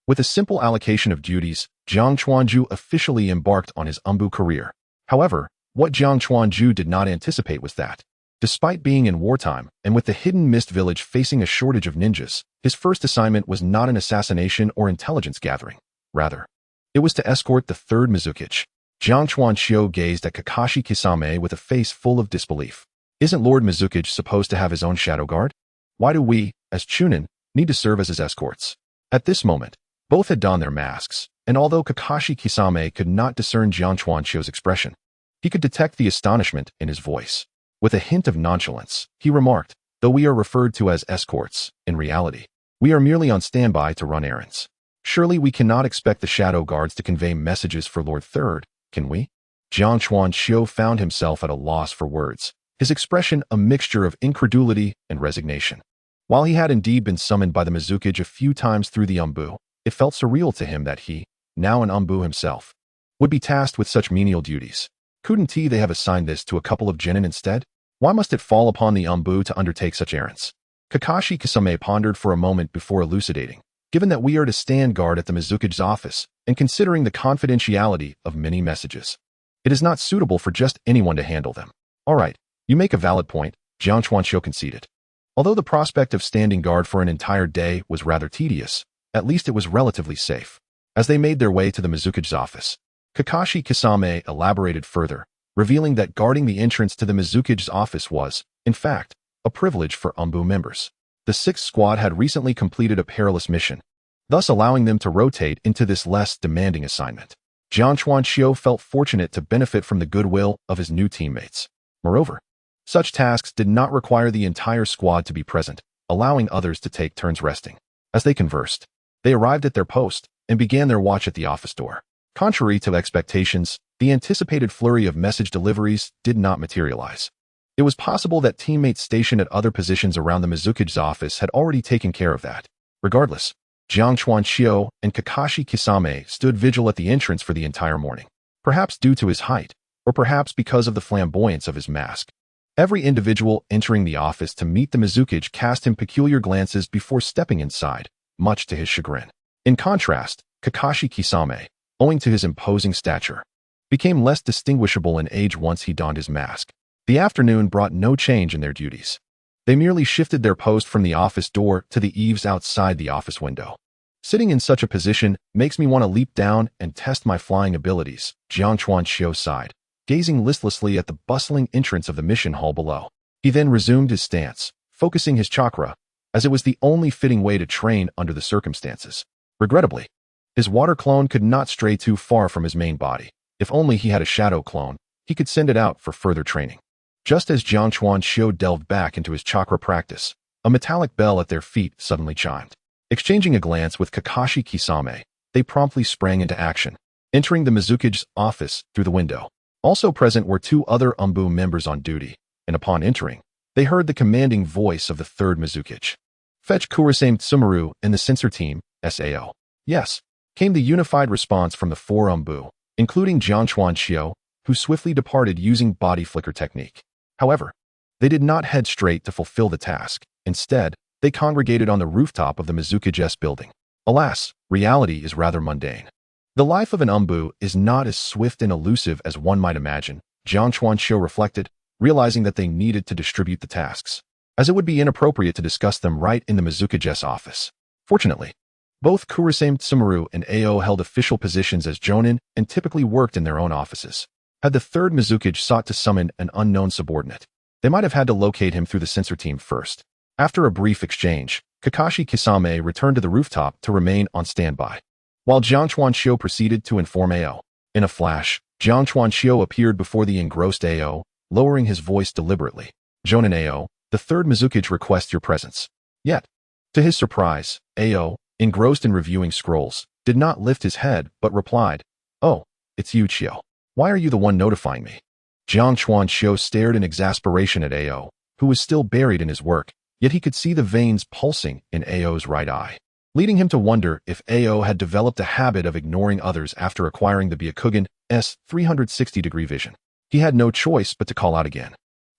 With a simple allocation of duties, Jiang Chuanju officially embarked on his Umbu career. However, what Jiang Chuanju did not anticipate was that, despite being in wartime and with the Hidden Mist Village facing a shortage of ninjas, his first assignment was not an assassination or intelligence gathering. Rather, it was to escort the 3rd Mizukage. Jiang Chuanxiu gazed at Kakashi Kisame with a face full of disbelief. Isn't Lord Mizukage supposed to have his own shadow guard? Why do we, as Chunin, need to serve as his escorts? At this moment, both had donned their masks, and although Kakashi Kisame could not discern Jiang Chuanqiu's expression, he could detect the astonishment in his voice. With a hint of nonchalance, he remarked, "Though we are referred to as escorts, in reality, we are merely on standby to run errands. Surely we cannot expect the shadow guards to convey messages for Lord Third, can we?" Jiang Chuanqiu found himself at a loss for words, his expression a mixture of incredulity and resignation. While he had indeed been summoned by the Mizukage a few times through the Umbu, it felt surreal to him that he, now an Umbu himself, would be tasked with such menial duties. Couldn't they have assigned this to a couple of genin instead? Why must it fall upon the Umbu to undertake such errands? Kakashi Kisame pondered for a moment before elucidating. Given that we are to stand guard at the Mizukage's office, and considering the confidentiality of many messages, it is not suitable for just anyone to handle them. All right, you make a valid point, Jiang Chuanqiu conceded. Although the prospect of standing guard for an entire day was rather tedious, at least it was relatively safe. As they made their way to the Mizukage's office, Kakashi Kisame elaborated further, revealing that guarding the entrance to the Mizukage's office was, in fact, a privilege for Umbu members. The 6th squad had recently completed a perilous mission, thus allowing them to rotate into this less demanding assignment. Jiang Chuanqiu felt fortunate to benefit from the goodwill of his new teammates. Moreover, such tasks did not require the entire squad to be present, allowing others to take turns resting. As they conversed, they arrived at their post and began their watch at the office door. Contrary to expectations, the anticipated flurry of message deliveries did not materialize. It was possible that teammates stationed at other positions around the Mizukage's office had already taken care of that. Regardless, Jiang Chuanqiu and Kakashi Kisame stood vigil at the entrance for the entire morning, perhaps due to his height, or perhaps because of the flamboyance of his mask. Every individual entering the office to meet the Mizukage cast him peculiar glances before stepping inside, much to his chagrin. In contrast, Kakashi Kisame, owing to his imposing stature, became less distinguishable in age once he donned his mask. The afternoon brought no change in their duties. They merely shifted their post from the office door to the eaves outside the office window. Sitting in such a position makes me want to leap down and test my flying abilities, Jiang Chuanqiu sighed, gazing listlessly at the bustling entrance of the mission hall below. He then resumed his stance, focusing his chakra, as it was the only fitting way to train under the circumstances. Regrettably, his water clone could not stray too far from his main body. If only he had a shadow clone, he could send it out for further training. Just as Jiang Chuanqiu delved back into his chakra practice, a metallic bell at their feet suddenly chimed. Exchanging a glance with Kakashi Kisame, they promptly sprang into action, entering the Mizukage's office through the window. Also present were 2 other Umbu members on duty, and upon entering, they heard the commanding voice of the 3rd Mizukage. "Fetch Kurasame Tsumaru and the sensor team, SAO." "Yes," came the unified response from the 4 Umbu, including Jiang Chuanqiu, who swiftly departed using body flicker technique. However, they did not head straight to fulfill the task. Instead, they congregated on the rooftop of the Mizukage's building. Alas, reality is rather mundane. The life of an Umbu is not as swift and elusive as one might imagine, Jiang Chuanqiu reflected, realizing that they needed to distribute the tasks, as it would be inappropriate to discuss them right in the Mizukage's office. Fortunately, both Kurasame Tsumaru and AO held official positions as jonin and typically worked in their own offices. Had the 3rd Mizukage sought to summon an unknown subordinate, they might have had to locate him through the sensor team first. After a brief exchange, Kakashi Kisame returned to the rooftop to remain on standby, while Jiang Chuanqiu proceeded to inform AO. In a flash, Jiang Chuanqiu appeared before the engrossed AO, lowering his voice deliberately. "Jonin AO, the 3rd Mizukage requests your presence." Yet, to his surprise, AO, engrossed in reviewing scrolls, did not lift his head but replied, "Oh, it's you, Chiyo. Why are you the one notifying me?" Jiang Chuanqiu stared in exasperation at AO, who was still buried in his work, yet he could see the veins pulsing in AO's right eye, leading him to wonder if AO had developed a habit of ignoring others after acquiring the Byakugan's 360-degree vision. He had no choice but to call out again.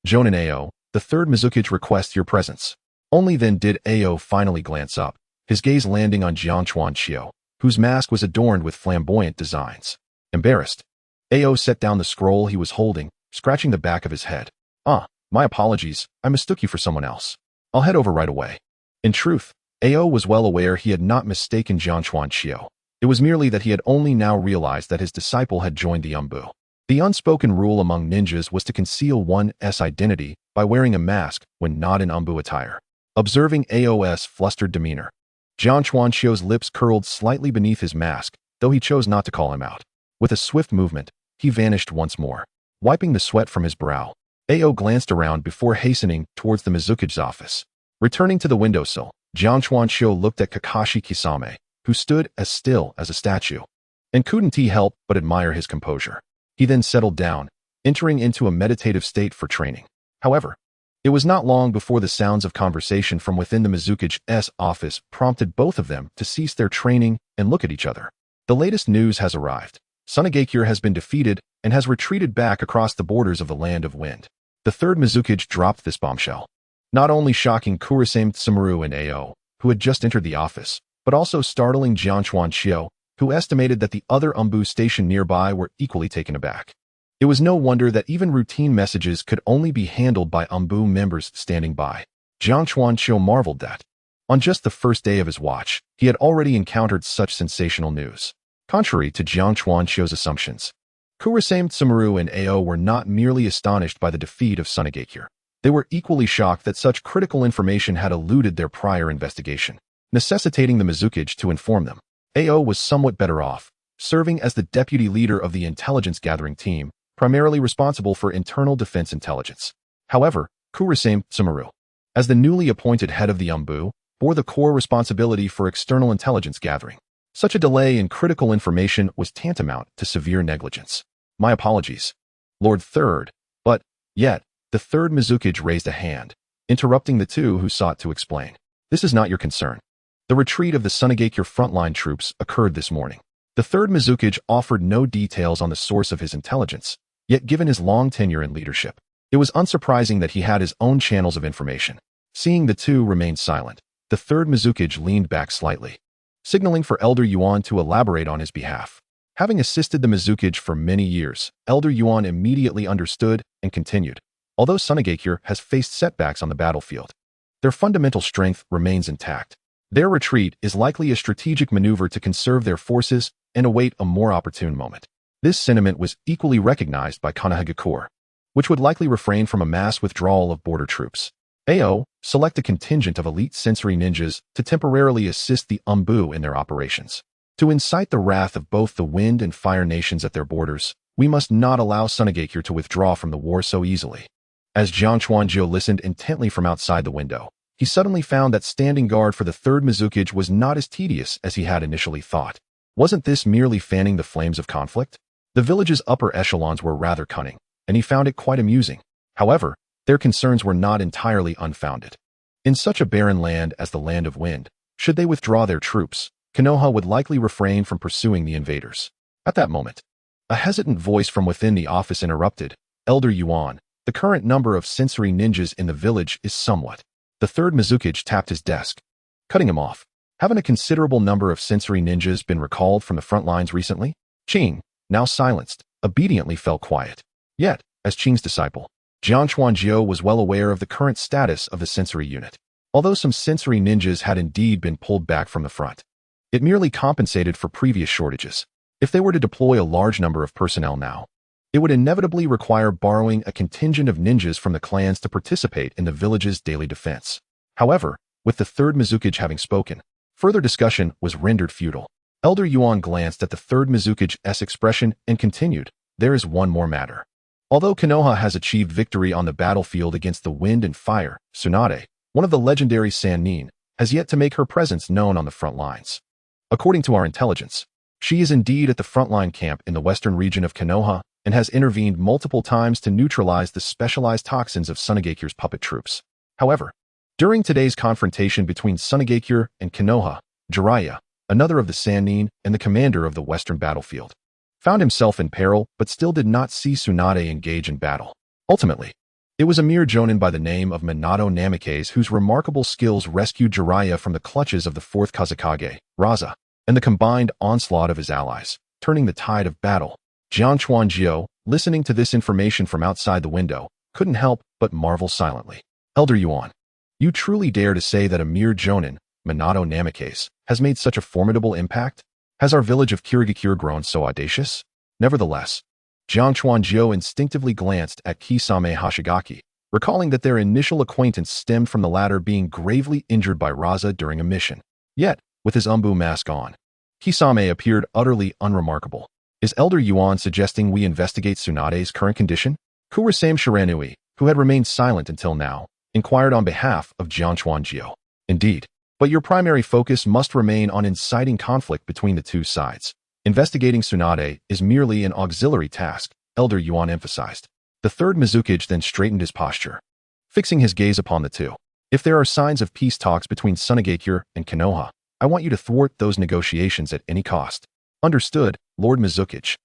"Jonin AO, the 3rd Mizukage requests your presence." Only then did AO finally glance up, his gaze landing on Jiang Chuanqiu, whose mask was adorned with flamboyant designs. Embarrassed, AO set down the scroll he was holding, scratching the back of his head. My apologies, I mistook you for someone else. I'll head over right away." In truth, AO was well aware he had not mistaken Jiang Chuanqiu. It was merely that he had only now realized that his disciple had joined the Umbu. The unspoken rule among ninjas was to conceal one's identity by wearing a mask when not in Umbu attire. Observing AO's flustered demeanor, Jiang Chuanqiu's lips curled slightly beneath his mask, though he chose not to call him out. With a swift movement, he vanished once more. Wiping the sweat from his brow, Ao glanced around before hastening towards the Mizukage's office. Returning to the windowsill, Jiang Chuanqiu looked at Kakashi Kisame, who stood as still as a statue, and couldn't he help but admire his composure. He then settled down, entering into a meditative state for training. However, it was not long before the sounds of conversation from within the Mizukage's office prompted both of them to cease their training and look at each other. The latest news has arrived. Sunagakure has been defeated and has retreated back across the borders of the Land of Wind. The third Mizukage dropped this bombshell, not only shocking Kurasame Tsumaru and Ao, who had just entered the office, but also startling Jiang Chuanqiu, who estimated that the other Umbu stationed nearby were equally taken aback. It was no wonder that even routine messages could only be handled by Umbu members standing by. Jiang Chuanqiu marveled that, on just the first day of his watch, he had already encountered such sensational news. Contrary to Jiang Chuanqiu's assumptions, Kurasame Tsumaru and Ao were not merely astonished by the defeat of Sunagakure. They were equally shocked that such critical information had eluded their prior investigation, necessitating the Mizukage to inform them. Ao was somewhat better off, serving as the deputy leader of the intelligence-gathering team, primarily responsible for internal defense intelligence. However, Kurasame Tsumaru, as the newly appointed head of the Umbu, bore the core responsibility for external intelligence gathering. Such a delay in critical information was tantamount to severe negligence. My apologies, Lord Third, but, yet, the third Mizukage raised a hand, interrupting the two who sought to explain. This is not your concern. The retreat of the Sunagakure frontline troops occurred this morning. The third Mizukage offered no details on the source of his intelligence, yet given his long tenure in leadership, it was unsurprising that he had his own channels of information. Seeing the two remain silent, the third Mizukage leaned back slightly, signaling for Elder Yuan to elaborate on his behalf. Having assisted the Mizukage for many years, Elder Yuan immediately understood and continued. Although Sunagakure has faced setbacks on the battlefield, their fundamental strength remains intact. Their retreat is likely a strategic maneuver to conserve their forces and await a more opportune moment. This sentiment was equally recognized by Konohagakure, which would likely refrain from a mass withdrawal of border troops. Ao, select a contingent of elite sensory ninjas to temporarily assist the Umbu in their operations. To incite the wrath of both the Wind and Fire nations at their borders, we must not allow Sunagakure to withdraw from the war so easily. As Jiang Chuanqiu listened intently from outside the window, he suddenly found that standing guard for the third Mizukage was not as tedious as he had initially thought. Wasn't this merely fanning the flames of conflict? The village's upper echelons were rather cunning, and he found it quite amusing. However, their concerns were not entirely unfounded. In such a barren land as the Land of Wind, should they withdraw their troops, Konoha would likely refrain from pursuing the invaders. At that moment, a hesitant voice from within the office interrupted. Elder Yuan, the current number of sensory ninjas in the village is somewhat. The third Mizukage tapped his desk, cutting him off. Haven't a considerable number of sensory ninjas been recalled from the front lines recently? Qing, now silenced, obediently fell quiet. Yet, as Qing's disciple, Jiang Chuanqiu was well aware of the current status of the sensory unit. Although some sensory ninjas had indeed been pulled back from the front, it merely compensated for previous shortages. If they were to deploy a large number of personnel now, it would inevitably require borrowing a contingent of ninjas from the clans to participate in the village's daily defense. However, with the third Mizukage having spoken, further discussion was rendered futile. Elder Yuan glanced at the third Mizukage's expression and continued, there is one more matter. Although Konoha has achieved victory on the battlefield against the Wind and Fire, Tsunade, one of the legendary Sannin, has yet to make her presence known on the front lines. According to our intelligence, she is indeed at the frontline camp in the western region of Konoha and has intervened multiple times to neutralize the specialized toxins of Sunagakure's puppet troops. However, during today's confrontation between Sunagakure and Konoha, Jiraiya, another of the Sannin and the commander of the western battlefield, found himself in peril but still did not see Tsunade engage in battle. Ultimately, it was a mere jonin by the name of Minato Namikaze whose remarkable skills rescued Jiraiya from the clutches of the fourth Kazekage, Raza, and the combined onslaught of his allies, turning the tide of battle. Jiang Chuanqiu, listening to this information from outside the window, couldn't help but marvel silently. Elder Yuan, you truly dare to say that a mere jonin, Minato Namikaze, has made such a formidable impact? Has our village of Kirigakure grown so audacious? Nevertheless, Jiang Chuanqiu instinctively glanced at Kisame Hashigaki, recalling that their initial acquaintance stemmed from the latter being gravely injured by Raza during a mission. Yet, with his Umbu mask on, Kisame appeared utterly unremarkable. Is Elder Yuan suggesting we investigate Tsunade's current condition? Kurasame Shiranui, who had remained silent until now, inquired on behalf of Jiangchuanjiu. Indeed, but your primary focus must remain on inciting conflict between the two sides. Investigating Tsunade is merely an auxiliary task, Elder Yuan emphasized. The third Mizukage then straightened his posture, fixing his gaze upon the two. If there are signs of peace talks between Tsunagakure and Konoha, I want you to thwart those negotiations at any cost. Understood, Lord Mizukage.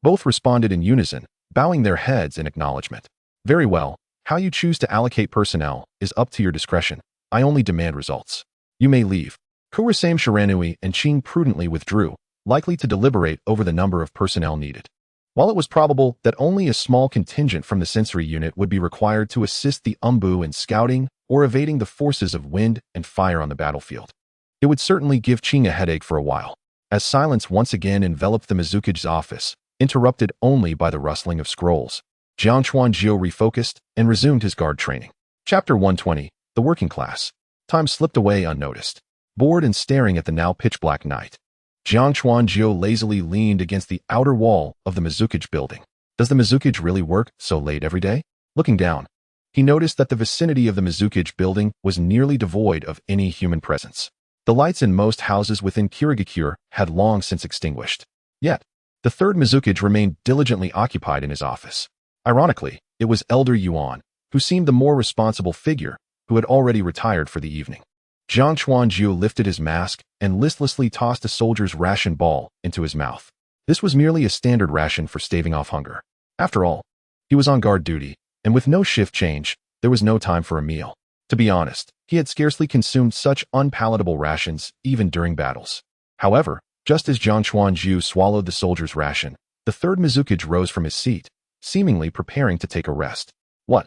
Both responded in unison, bowing their heads in acknowledgement. Very well, how you choose to allocate personnel is up to your discretion. I only demand results. You may leave. Kurasame Shiranui and Qing prudently withdrew, likely to deliberate over the number of personnel needed. While it was probable that only a small contingent from the sensory unit would be required to assist the Umbu in scouting or evading the forces of wind and fire on the battlefield, it would certainly give Qing a headache for a while, as silence once again enveloped the Mizukage's office, interrupted only by the rustling of scrolls. Jiangchuanjiu refocused and resumed his guard training. Chapter 120, The Working Class. Time slipped away unnoticed. Bored and staring at the now pitch-black night, Jiangchuanjiu lazily leaned against the outer wall of the Mizukage building. Does the Mizukage really work so late every day? Looking down, he noticed that the vicinity of the Mizukage building was nearly devoid of any human presence. The lights in most houses within Kirigakure had long since extinguished. Yet, the third Mizukage remained diligently occupied in his office. Ironically, it was Elder Yuan, who seemed the more responsible figure, who had already retired for the evening. Jiangchuanjiu lifted his mask and listlessly tossed a soldier's ration ball into his mouth. This was merely a standard ration for staving off hunger. After all, he was on guard duty, and with no shift change, there was no time for a meal. To be honest, he had scarcely consumed such unpalatable rations even during battles. However, just as Jiangchuanjiu swallowed the soldier's ration, the third Mizukage rose from his seat, seemingly preparing to take a rest. What?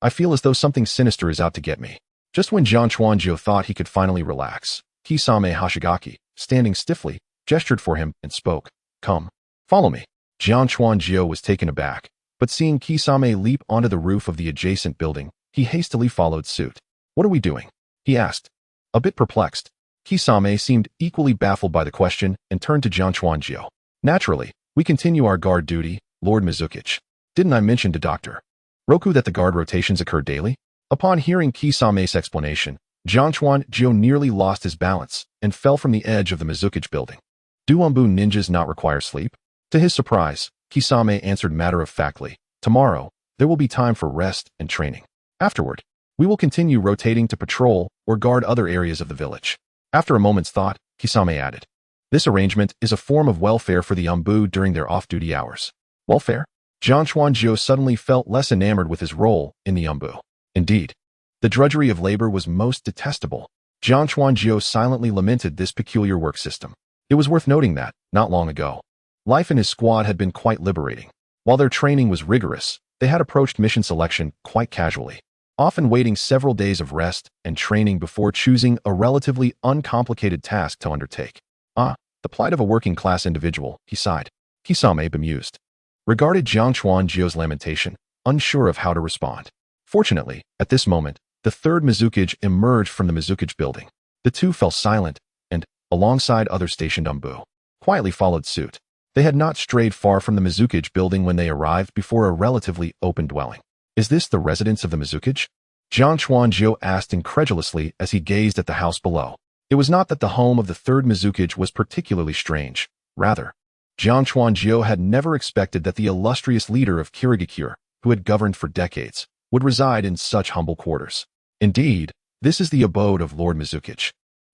I feel as though something sinister is out to get me. Just when Jiangchuanjiu thought he could finally relax, Kisame Hashigaki, standing stiffly, gestured for him and spoke. Come, follow me. Jiangchuanjiu was taken aback, but seeing Kisame leap onto the roof of the adjacent building, he hastily followed suit. What are we doing? He asked. A bit perplexed, Kisame seemed equally baffled by the question and turned to Jiangchuanjiu. Naturally, we continue our guard duty, Lord Mizukage. Didn't I mention to Dr. Roku that the guard rotations occur daily? Upon hearing Kisame's explanation, Jiangchuanjiu nearly lost his balance and fell from the edge of the Mizukage building. Do Umbu ninjas not require sleep? To his surprise, Kisame answered matter-of-factly, tomorrow, there will be time for rest and training. Afterward, we will continue rotating to patrol or guard other areas of the village. After a moment's thought, Kisame added, this arrangement is a form of welfare for the Umbu during their off-duty hours. Welfare? Jiangchuanjiu suddenly felt less enamored with his role in the Umbu. Indeed, the drudgery of labor was most detestable. Jiangchuanjiu silently lamented this peculiar work system. It was worth noting that, not long ago, life in his squad had been quite liberating. While their training was rigorous, they had approached mission selection quite casually, often waiting several days of rest and training before choosing a relatively uncomplicated task to undertake. The plight of a working-class individual, he sighed. Kisame, bemused, regarded Jiangchuanjiu's lamentation, unsure of how to respond. Fortunately, at this moment, the third Mizukage emerged from the Mizukage building. The two fell silent and, alongside others stationed Umbu, quietly followed suit. They had not strayed far from the Mizukage building when they arrived before a relatively open dwelling. Is this the residence of the Mizukage? Jiangchuanjiu asked incredulously as he gazed at the house below. It was not that the home of the third Mizukage was particularly strange. Rather, Jiangchuanjiu had never expected that the illustrious leader of Kirigakure, who had governed for decades, would reside in such humble quarters. Indeed, this is the abode of Lord Mizukage.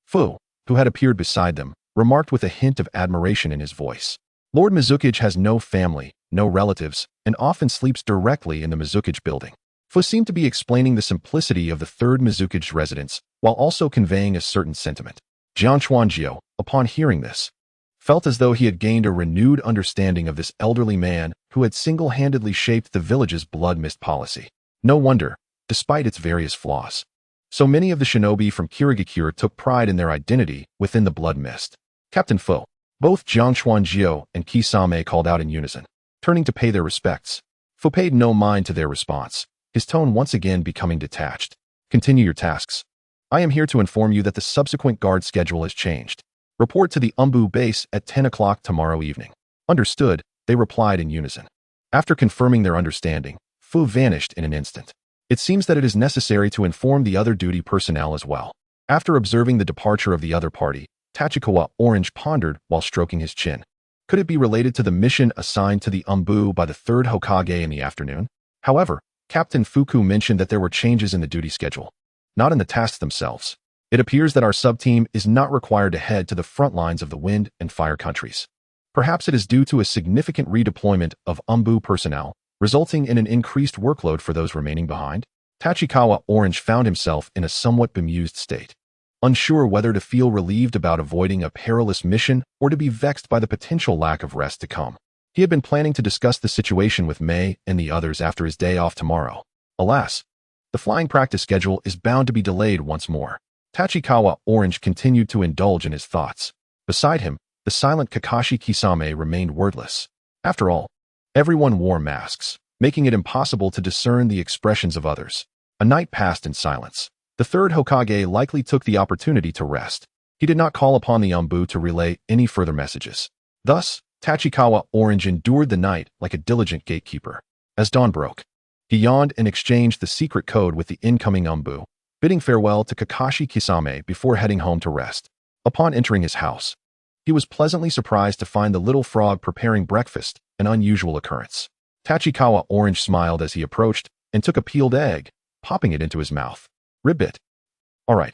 Fu, who had appeared beside them, remarked with a hint of admiration in his voice. Lord Mizukage has no family, no relatives, and often sleeps directly in the Mizukage building. Fu seemed to be explaining the simplicity of the third Mizukage residence, while also conveying a certain sentiment. Jiangchuanjiu, upon hearing this, felt as though he had gained a renewed understanding of this elderly man who had single-handedly shaped the village's blood mist policy. No wonder, despite its various flaws, so many of the shinobi from Kirigakure took pride in their identity within the blood mist. Captain Fu. Both Jiangchuanjiu and Kisame called out in unison. Turning to pay their respects, Fu paid no mind to their response, his tone once again becoming detached. Continue your tasks. I am here to inform you that the subsequent guard schedule has changed. Report to the Umbu base at 10 o'clock tomorrow evening. Understood, they replied in unison. After confirming their understanding, Fu vanished in an instant. It seems that it is necessary to inform the other duty personnel as well. After observing the departure of the other party, Tachikawa Orange pondered while stroking his chin. Could it be related to the mission assigned to the Umbu by the third Hokage in the afternoon? However, Captain Fuku mentioned that there were changes in the duty schedule, not in the tasks themselves. It appears that our sub-team is not required to head to the front lines of the wind and fire countries. Perhaps it is due to a significant redeployment of Umbu personnel, resulting in an increased workload for those remaining behind. Tachikawa Orange found himself in a somewhat bemused state, unsure whether to feel relieved about avoiding a perilous mission or to be vexed by the potential lack of rest to come. He had been planning to discuss the situation with Mei and the others after his day off tomorrow. Alas, the flying practice schedule is bound to be delayed once more. Tachikawa Orange continued to indulge in his thoughts. Beside him, the silent Kakashi Kisame remained wordless. After all, everyone wore masks, making it impossible to discern the expressions of others. A night passed in silence. The third Hokage likely took the opportunity to rest. He did not call upon the Umbu to relay any further messages. Thus, Tachikawa Orange endured the night like a diligent gatekeeper. As dawn broke, he yawned and exchanged the secret code with the incoming Umbu, bidding farewell to Kakashi Kisame before heading home to rest. Upon entering his house, he was pleasantly surprised to find the little frog preparing breakfast, an unusual occurrence. Tachikawa Orange smiled as he approached and took a peeled egg, popping it into his mouth. Ribbit. All right,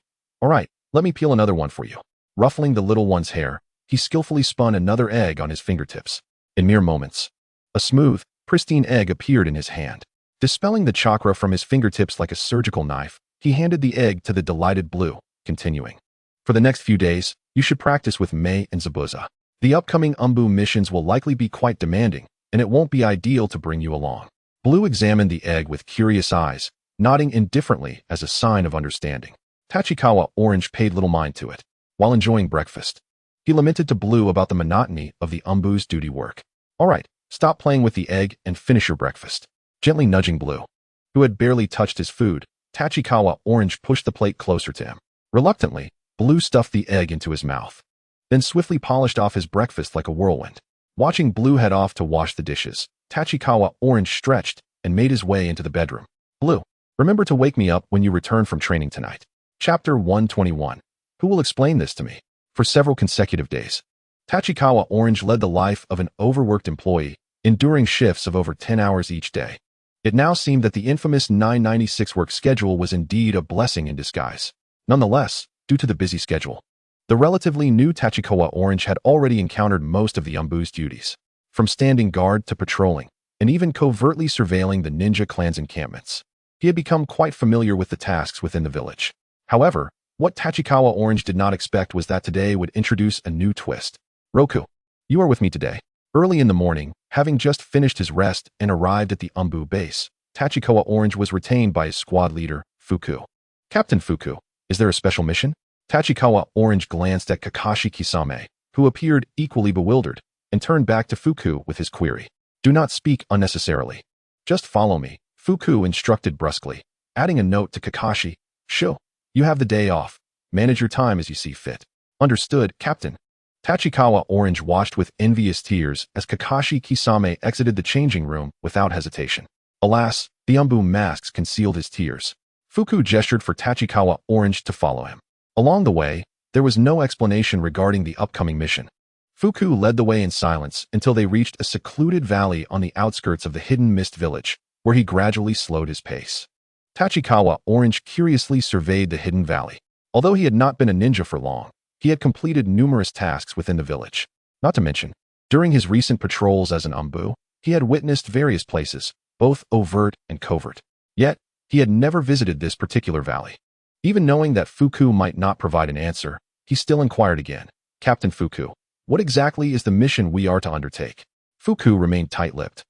let me peel another one for you. Ruffling the little one's hair, he skillfully spun another egg on his fingertips. In mere moments, a smooth, pristine egg appeared in his hand. Dispelling the chakra from his fingertips like a surgical knife, he handed the egg to the delighted Blue, continuing. For the next few days, you should practice with Mei and Zabuza. The upcoming Umbu missions will likely be quite demanding, and it won't be ideal to bring you along. Blue examined the egg with curious eyes, nodding indifferently as a sign of understanding. Tachikawa Orange paid little mind to it. While enjoying breakfast, he lamented to Blue about the monotony of the Umbu's duty work. All right, stop playing with the egg and finish your breakfast. Gently nudging Blue, who had barely touched his food, Tachikawa Orange pushed the plate closer to him. Reluctantly, Blue stuffed the egg into his mouth, then swiftly polished off his breakfast like a whirlwind. Watching Blue head off to wash the dishes, Tachikawa Orange stretched and made his way into the bedroom. Blue, remember to wake me up when you return from training tonight. Chapter 121. Who will explain this to me? For several consecutive days, Tachikawa Orange led the life of an overworked employee, enduring shifts of over 10 hours each day. It now seemed that the infamous 996 work schedule was indeed a blessing in disguise. Nonetheless, due to the busy schedule, the relatively new Tachikawa Orange had already encountered most of the Umbu's duties, from standing guard to patrolling, and even covertly surveilling the ninja clan's encampments. He had become quite familiar with the tasks within the village. However, what Tachikawa Orange did not expect was that today would introduce a new twist. Roku, you are with me today. Early in the morning, having just finished his rest and arrived at the Umbu base, Tachikawa Orange was retained by his squad leader, Fuku. Captain Fuku, is there a special mission? Tachikawa Orange glanced at Kakashi Kisame, who appeared equally bewildered, and turned back to Fuku with his query. Do not speak unnecessarily. Just follow me, Fuku instructed brusquely, adding a note to Kakashi. Sure, you have the day off. Manage your time as you see fit. Understood, Captain. Tachikawa Orange watched with envious tears as Kakashi Kisame exited the changing room without hesitation. Alas, the Umbu masks concealed his tears. Fuku gestured for Tachikawa Orange to follow him. Along the way, there was no explanation regarding the upcoming mission. Fuku led the way in silence until they reached a secluded valley on the outskirts of the hidden mist village, where he gradually slowed his pace. Tachikawa Orange curiously surveyed the hidden valley. Although he had not been a ninja for long, he had completed numerous tasks within the village. Not to mention, during his recent patrols as an Umbu, he had witnessed various places, both overt and covert. Yet, he had never visited this particular valley. Even knowing that Fuku might not provide an answer, he still inquired again. Captain Fuku, what exactly is the mission we are to undertake? Fuku remained tight-lipped,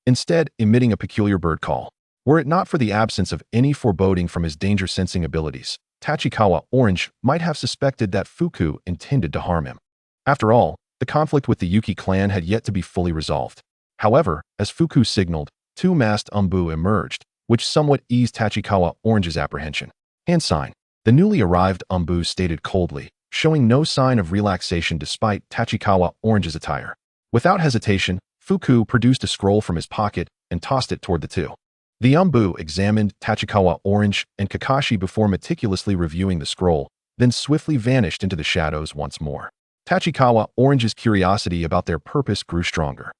instead emitting a peculiar bird call. Were it not for the absence of any foreboding from his danger-sensing abilities, Tachikawa Orange might have suspected that Fuku intended to harm him. After all, the conflict with the Yuki clan had yet to be fully resolved. However, as Fuku signaled, two masked Umbu emerged, which somewhat eased Tachikawa Orange's apprehension. Hand sign. The newly arrived Umbu stated coldly, showing no sign of relaxation despite Tachikawa Orange's attire. Without hesitation, Fuku produced a scroll from his pocket and tossed it toward the two. The Umbu examined Tachikawa Orange and Kakashi before meticulously reviewing the scroll, then swiftly vanished into the shadows once more. Tachikawa Orange's curiosity about their purpose grew stronger.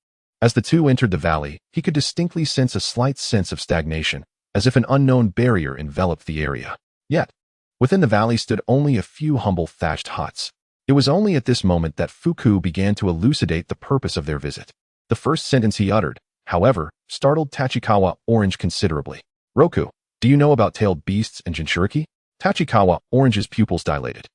As the two entered the valley, he could distinctly sense a slight sense of stagnation, as if an unknown barrier enveloped the area. Yet, within the valley stood only a few humble thatched huts. It was only at this moment that Fuku began to elucidate the purpose of their visit. The first sentence he uttered, however, startled Tachikawa Orange considerably. "Roku, do you know about tailed beasts and Jinchuriki?" Tachikawa Orange's pupils dilated.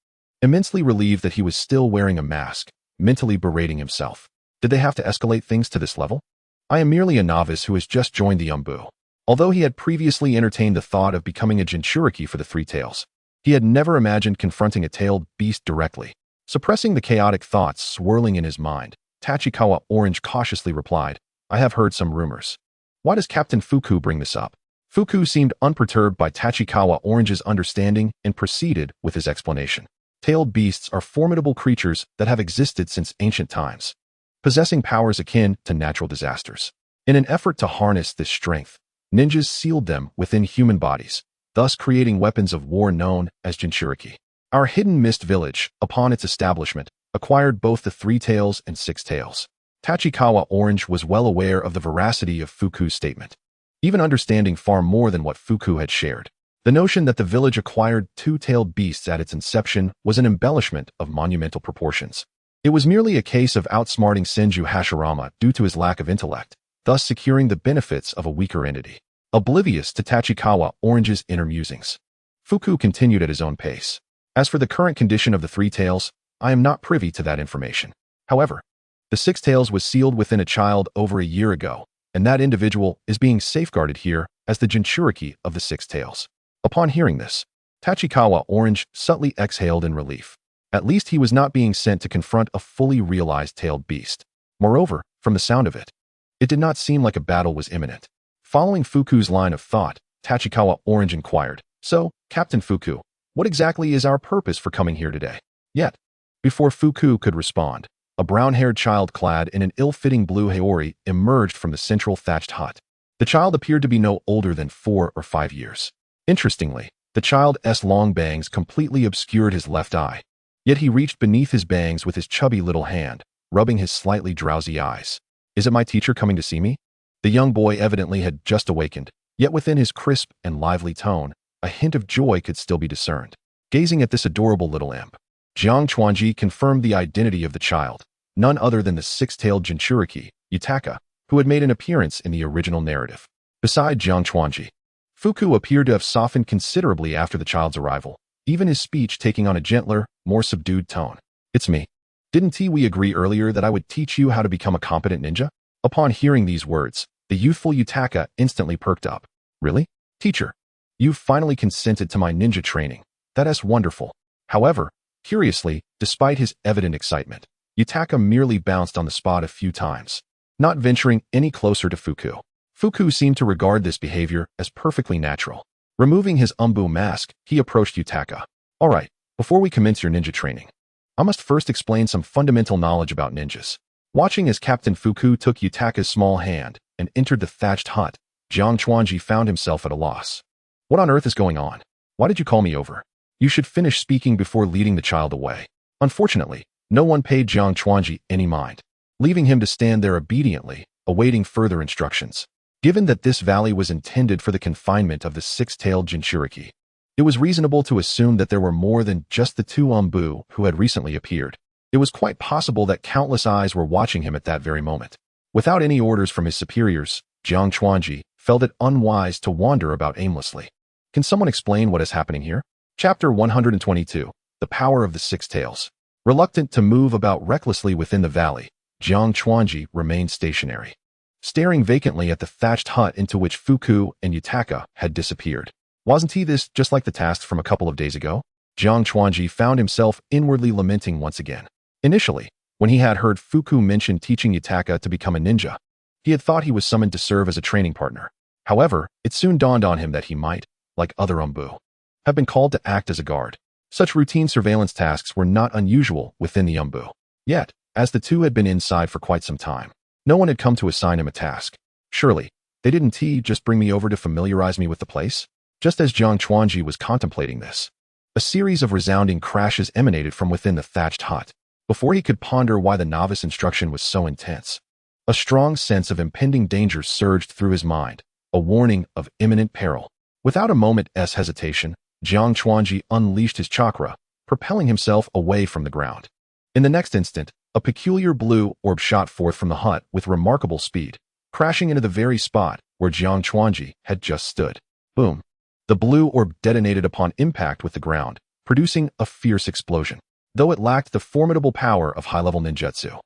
Immensely relieved that he was still wearing a mask, mentally berating himself. Did they have to escalate things to this level? I am merely a novice who has just joined the Umbu. Although he had previously entertained the thought of becoming a Jinchuriki for the Three Tails, he had never imagined confronting a tailed beast directly. Suppressing the chaotic thoughts swirling in his mind, Tachikawa Orange cautiously replied, "I have heard some rumors." "Why does Captain Fuku bring this up?" Fuku seemed unperturbed by Tachikawa Orange's understanding and proceeded with his explanation. Tailed beasts are formidable creatures that have existed since ancient times, possessing powers akin to natural disasters. In an effort to harness this strength, ninjas sealed them within human bodies, thus creating weapons of war known as Jinchuriki. Our Hidden Mist village, upon its establishment, acquired both the Three Tails and Six Tails. Tachikawa Orange was well aware of the veracity of Fuku's statement, even understanding far more than what Fuku had shared. The notion that the village acquired two-tailed beasts at its inception was an embellishment of monumental proportions. It was merely a case of outsmarting Senju Hashirama due to his lack of intellect, thus securing the benefits of a weaker entity. Oblivious to Tachikawa Orange's inner musings, Fuku continued at his own pace. "As for the current condition of the Three Tails, I am not privy to that information. However, the Six Tails was sealed within a child over a year ago, and that individual is being safeguarded here as the Jinchuriki of the Six Tails." Upon hearing this, Tachikawa Orange subtly exhaled in relief. At least he was not being sent to confront a fully realized tailed beast. Moreover, from the sound of it, it did not seem like a battle was imminent. Following Fuku's line of thought, Tachikawa Orange inquired, "So, Captain Fuku, what exactly is our purpose for coming here today?" Yet, before Fuku could respond, a brown-haired child clad in an ill-fitting blue haori emerged from the central thatched hut. The child appeared to be no older than 4 or 5 years. Interestingly, the child's long bangs completely obscured his left eye, yet he reached beneath his bangs with his chubby little hand, rubbing his slightly drowsy eyes. "Is it my teacher coming to see me?" The young boy evidently had just awakened, yet within his crisp and lively tone, a hint of joy could still be discerned. Gazing at this adorable little imp, Jiang Chuanji confirmed the identity of the child, none other than the six-tailed Jinchuriki, Yutaka, who had made an appearance in the original narrative. Beside Jiang Chuanji, Fuku appeared to have softened considerably after the child's arrival, even his speech taking on a gentler, more subdued tone. "It's me. Didn't we agree earlier that I would teach you how to become a competent ninja?" Upon hearing these words, the youthful Yutaka instantly perked up. "Really? Teacher, you've finally consented to my ninja training. That is wonderful." However, curiously, despite his evident excitement, Yutaka merely bounced on the spot a few times, not venturing any closer to Fuku. Fuku seemed to regard this behavior as perfectly natural. Removing his Umbu mask, he approached Yutaka. "All right, before we commence your ninja training, I must first explain some fundamental knowledge about ninjas." Watching as Captain Fuku took Yutaka's small hand and entered the thatched hut, Jiang Chuanji found himself at a loss. "What on earth is going on? Why did you call me over? You should finish speaking before leading the child away." Unfortunately, no one paid Jiang Chuanji any mind, leaving him to stand there obediently, awaiting further instructions. Given that this valley was intended for the confinement of the six-tailed Jinchuriki, it was reasonable to assume that there were more than just the two Umbu who had recently appeared. It was quite possible that countless eyes were watching him at that very moment. Without any orders from his superiors, Jiang Chuanji felt it unwise to wander about aimlessly. Can someone explain what is happening here? Chapter 122, The Power of the Six Tails. Reluctant to move about recklessly within the valley, Jiang Chuanji remained stationary, staring vacantly at the thatched hut into which Fuku and Yutaka had disappeared. Wasn't this just like the tasks from a couple of days ago? Jiang Chuanji found himself inwardly lamenting once again. Initially, when he had heard Fuku mention teaching Yutaka to become a ninja, he had thought he was summoned to serve as a training partner. However, it soon dawned on him that he might, like other Umbu, have been called to act as a guard. Such routine surveillance tasks were not unusual within the Umbu. Yet, as the two had been inside for quite some time, no one had come to assign him a task. Surely, they didn't just bring me over to familiarize me with the place? Just as Jiang Chuanji was contemplating this, a series of resounding crashes emanated from within the thatched hut. Before he could ponder why the novice instruction was so intense, a strong sense of impending danger surged through his mind, a warning of imminent peril. Without a moment's hesitation, Jiang Chuanji unleashed his chakra, propelling himself away from the ground. In the next instant, a peculiar blue orb shot forth from the hut with remarkable speed, crashing into the very spot where Jiang Chuanji had just stood. Boom! The blue orb detonated upon impact with the ground, producing a fierce explosion, though it lacked the formidable power of high-level ninjutsu.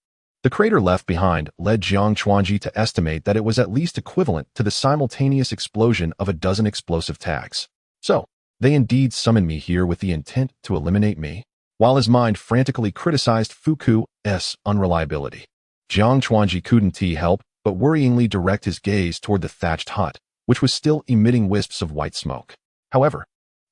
The crater left behind led Jiang Chuanji to estimate that it was at least equivalent to the simultaneous explosion of a dozen explosive tags. So, they indeed summoned me here with the intent to eliminate me? While his mind frantically criticized Fuku's unreliability, Jiang Chuanji couldn't help but worryingly direct his gaze toward the thatched hut, which was still emitting wisps of white smoke. However,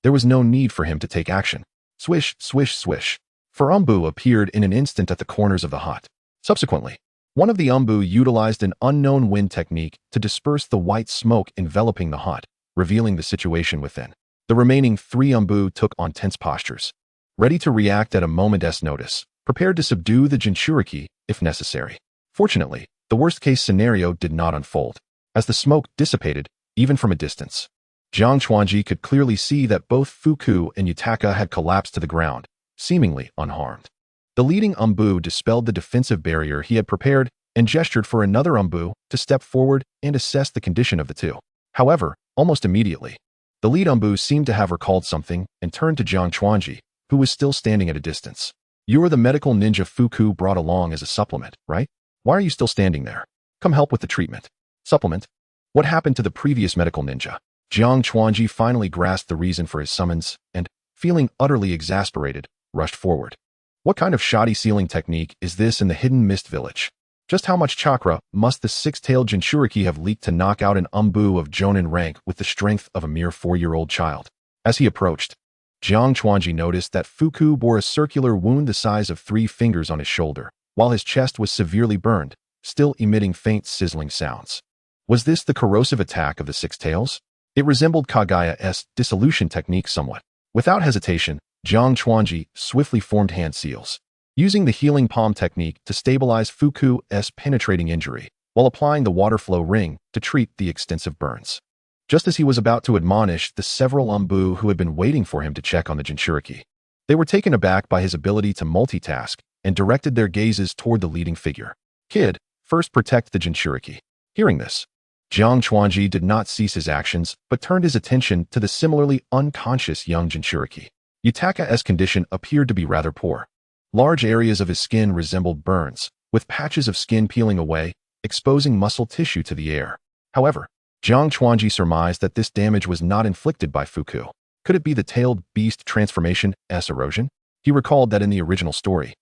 there was no need for him to take action. Swish, swish, swish. For Umbu appeared in an instant at the corners of the hut. Subsequently, one of the Umbu utilized an unknown wind technique to disperse the white smoke enveloping the hut, revealing the situation within. The remaining 3 Umbu took on tense postures, ready to react at a moment's notice, prepared to subdue the Jinchuriki if necessary. Fortunately, the worst-case scenario did not unfold. As the smoke dissipated, even from a distance, Jiang Chuanji could clearly see that both Fuku and Yutaka had collapsed to the ground, seemingly unharmed. The leading Umbu dispelled the defensive barrier he had prepared and gestured for another Umbu to step forward and assess the condition of the two. However, almost immediately, the lead Umbu seemed to have recalled something and turned to Jiang Chuanji, who was still standing at a distance. "You're the medical ninja Fuku brought along as a supplement, right? Why are you still standing there? Come help with the treatment." "Supplement? What happened to the previous medical ninja?" Jiang Chuanji finally grasped the reason for his summons and, feeling utterly exasperated, rushed forward. What kind of shoddy sealing technique is this in the hidden mist village? Just how much chakra must the six-tailed Jinchuriki have leaked to knock out an Umbu of Jonin rank with the strength of a mere 4-year-old child? As he approached, Jiang Chuanji noticed that Fuku bore a circular wound the size of 3 fingers on his shoulder, while his chest was severely burned, still emitting faint sizzling sounds. Was this the corrosive attack of the Six Tails? It resembled Kagaya's dissolution technique somewhat. Without hesitation, Jiang Chuanji swiftly formed hand seals, using the healing palm technique to stabilize Fuku's penetrating injury, while applying the water flow ring to treat the extensive burns. Just as he was about to admonish the several Umbu who had been waiting for him to check on the Jinchuriki, they were taken aback by his ability to multitask and directed their gazes toward the leading figure. "Kid, first protect the Jinchuriki." Hearing this, Jiang Chuanji did not cease his actions, but turned his attention to the similarly unconscious young Jinchuriki. Yutaka's condition appeared to be rather poor. Large areas of his skin resembled burns, with patches of skin peeling away, exposing muscle tissue to the air. However, Jiang Chuanji surmised that this damage was not inflicted by Fuku. Could it be the tailed beast transformation's erosion? He recalled that in the original story,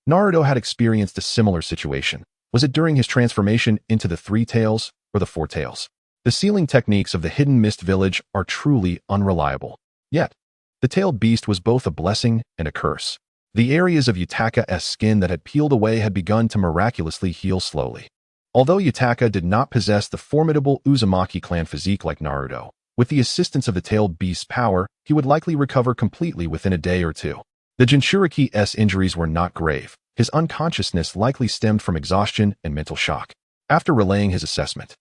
Naruto had experienced a similar situation. Was it during his transformation into the 3 tails or the 4 tails? The sealing techniques of the hidden mist village are truly unreliable. Yet, the tailed beast was both a blessing and a curse. The areas of Yutaka's skin that had peeled away had begun to miraculously heal slowly. Although Yutaka did not possess the formidable Uzumaki clan physique like Naruto, with the assistance of the tailed beast's power, he would likely recover completely within a day or 2. The Jinchuriki's injuries were not grave. His unconsciousness likely stemmed from exhaustion and mental shock. After relaying his assessment,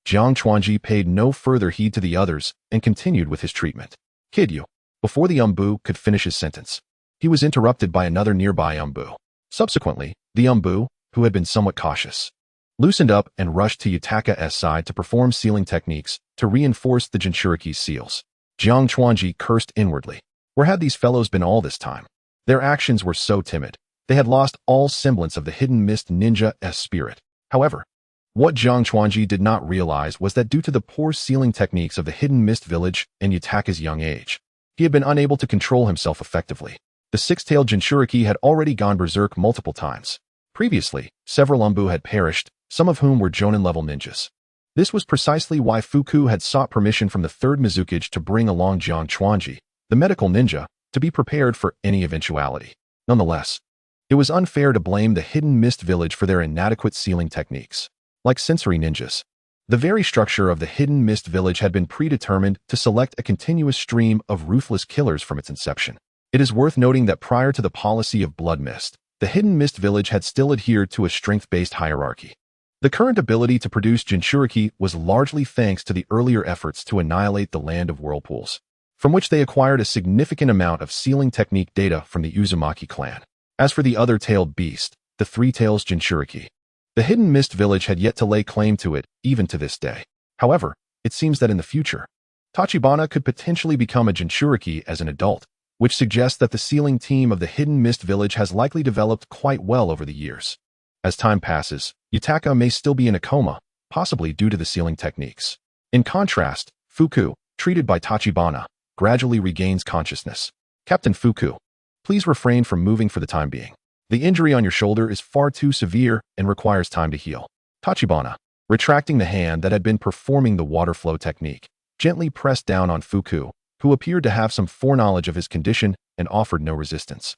Jiang Chuanji paid no further heed to the others and continued with his treatment. "Kid, you." Before the Umbu could finish his sentence, he was interrupted by another nearby Umbu. Subsequently, the Umbu, who had been somewhat cautious, loosened up and rushed to Yutaka's side to perform sealing techniques to reinforce the Jinchuriki's seals. Jiang Chuanji cursed inwardly. Where had these fellows been all this time? Their actions were so timid. They had lost all semblance of the hidden mist ninja's spirit. However, what Jiang Chuanji did not realize was that due to the poor sealing techniques of the hidden mist village and Yutaka's young age, he had been unable to control himself effectively. The 6-tailed Jinchuriki had already gone berserk multiple times. Previously, several Umbu had perished, some of whom were Jonin-level ninjas. This was precisely why Fuku had sought permission from the 3rd Mizukage to bring along Jiang Chuanji, the medical ninja, to be prepared for any eventuality. Nonetheless, it was unfair to blame the Hidden Mist Village for their inadequate sealing techniques. Like sensory ninjas, the very structure of the Hidden Mist Village had been predetermined to select a continuous stream of ruthless killers from its inception. It is worth noting that prior to the policy of Blood Mist, the Hidden Mist Village had still adhered to a strength-based hierarchy. The current ability to produce Jinchuriki was largely thanks to the earlier efforts to annihilate the Land of Whirlpools, from which they acquired a significant amount of sealing technique data from the Uzumaki clan. As for the other tailed beast, the Three Tails Jinchuriki, the Hidden Mist Village had yet to lay claim to it, even to this day. However, it seems that in the future, Tachibana could potentially become a Jinchuriki as an adult, which suggests that the sealing team of the Hidden Mist Village has likely developed quite well over the years. As time passes, Yutaka may still be in a coma, possibly due to the sealing techniques. In contrast, Fuku, treated by Tachibana, gradually regains consciousness. Captain Fuku, please refrain from moving for the time being. The injury on your shoulder is far too severe and requires time to heal. Tachibana, retracting the hand that had been performing the water flow technique, gently pressed down on Fuku, who appeared to have some foreknowledge of his condition and offered no resistance.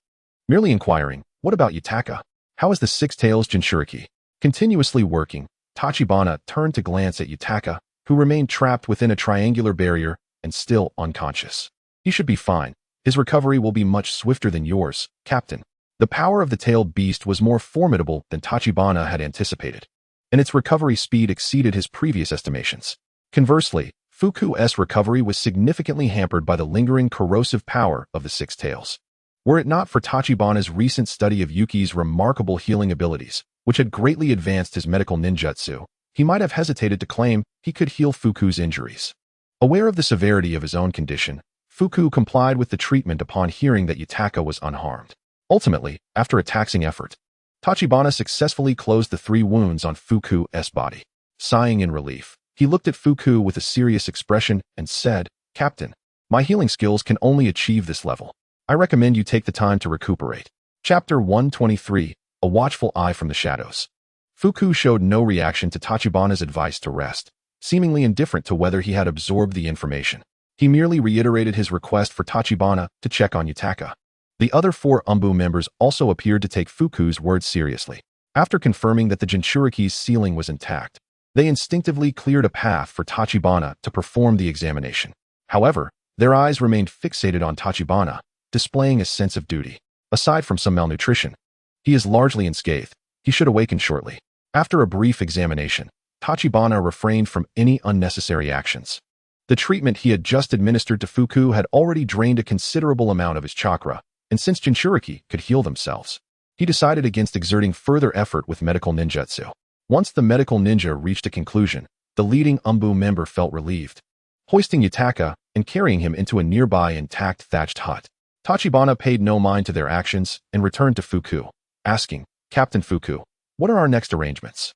Merely inquiring, "What about Yutaka? How is the Six Tails Jinchuriki?" Continuously working, Tachibana turned to glance at Yutaka, who remained trapped within a triangular barrier and still unconscious. "He should be fine. His recovery will be much swifter than yours, Captain." The power of the tailed beast was more formidable than Tachibana had anticipated, and its recovery speed exceeded his previous estimations. Conversely, Fuku's recovery was significantly hampered by the lingering corrosive power of the Six Tails. Were it not for Tachibana's recent study of Yuki's remarkable healing abilities, which had greatly advanced his medical ninjutsu, he might have hesitated to claim he could heal Fuku's injuries. Aware of the severity of his own condition, Fuku complied with the treatment upon hearing that Yutaka was unharmed. Ultimately, after a taxing effort, Tachibana successfully closed the 3 wounds on Fuku's body. Sighing in relief, he looked at Fuku with a serious expression and said, "Captain, my healing skills can only achieve this level. I recommend you take the time to recuperate." Chapter 123, A Watchful Eye from the Shadows. Fuku showed no reaction to Tachibana's advice to rest, seemingly indifferent to whether he had absorbed the information. He merely reiterated his request for Tachibana to check on Yutaka. The other 4 Umbu members also appeared to take Fuku's words seriously. After confirming that the Jinchuriki's sealing was intact, they instinctively cleared a path for Tachibana to perform the examination. However, their eyes remained fixated on Tachibana, displaying a sense of duty. Aside from some malnutrition, he is largely unscathed. He should awaken shortly. After a brief examination, Tachibana refrained from any unnecessary actions. The treatment he had just administered to Fuku had already drained a considerable amount of his chakra, and since Jinchuriki could heal themselves, he decided against exerting further effort with medical ninjutsu. Once the medical ninja reached a conclusion, the leading Umbu member felt relieved. Hoisting Yutaka and carrying him into a nearby intact thatched hut, Tachibana paid no mind to their actions and returned to Fuku, asking, "Captain Fuku, what are our next arrangements?"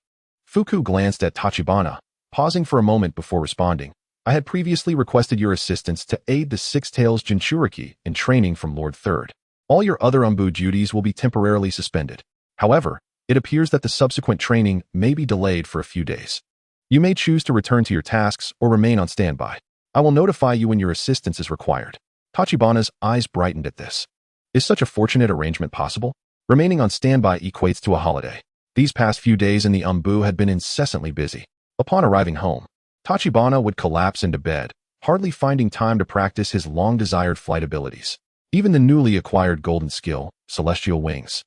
Fuku glanced at Tachibana, pausing for a moment before responding. "I had previously requested your assistance to aid the Six Tails Jinchuriki in training from Lord Third. All your other Umbu duties will be temporarily suspended. However, it appears that the subsequent training may be delayed for a few days. You may choose to return to your tasks or remain on standby. I will notify you when your assistance is required." Tachibana's eyes brightened at this. Is such a fortunate arrangement possible? Remaining on standby equates to a holiday. These past few days in the Umbu had been incessantly busy. Upon arriving home, Tachibana would collapse into bed, hardly finding time to practice his long-desired flight abilities. Even the newly acquired golden skill, Celestial Wings,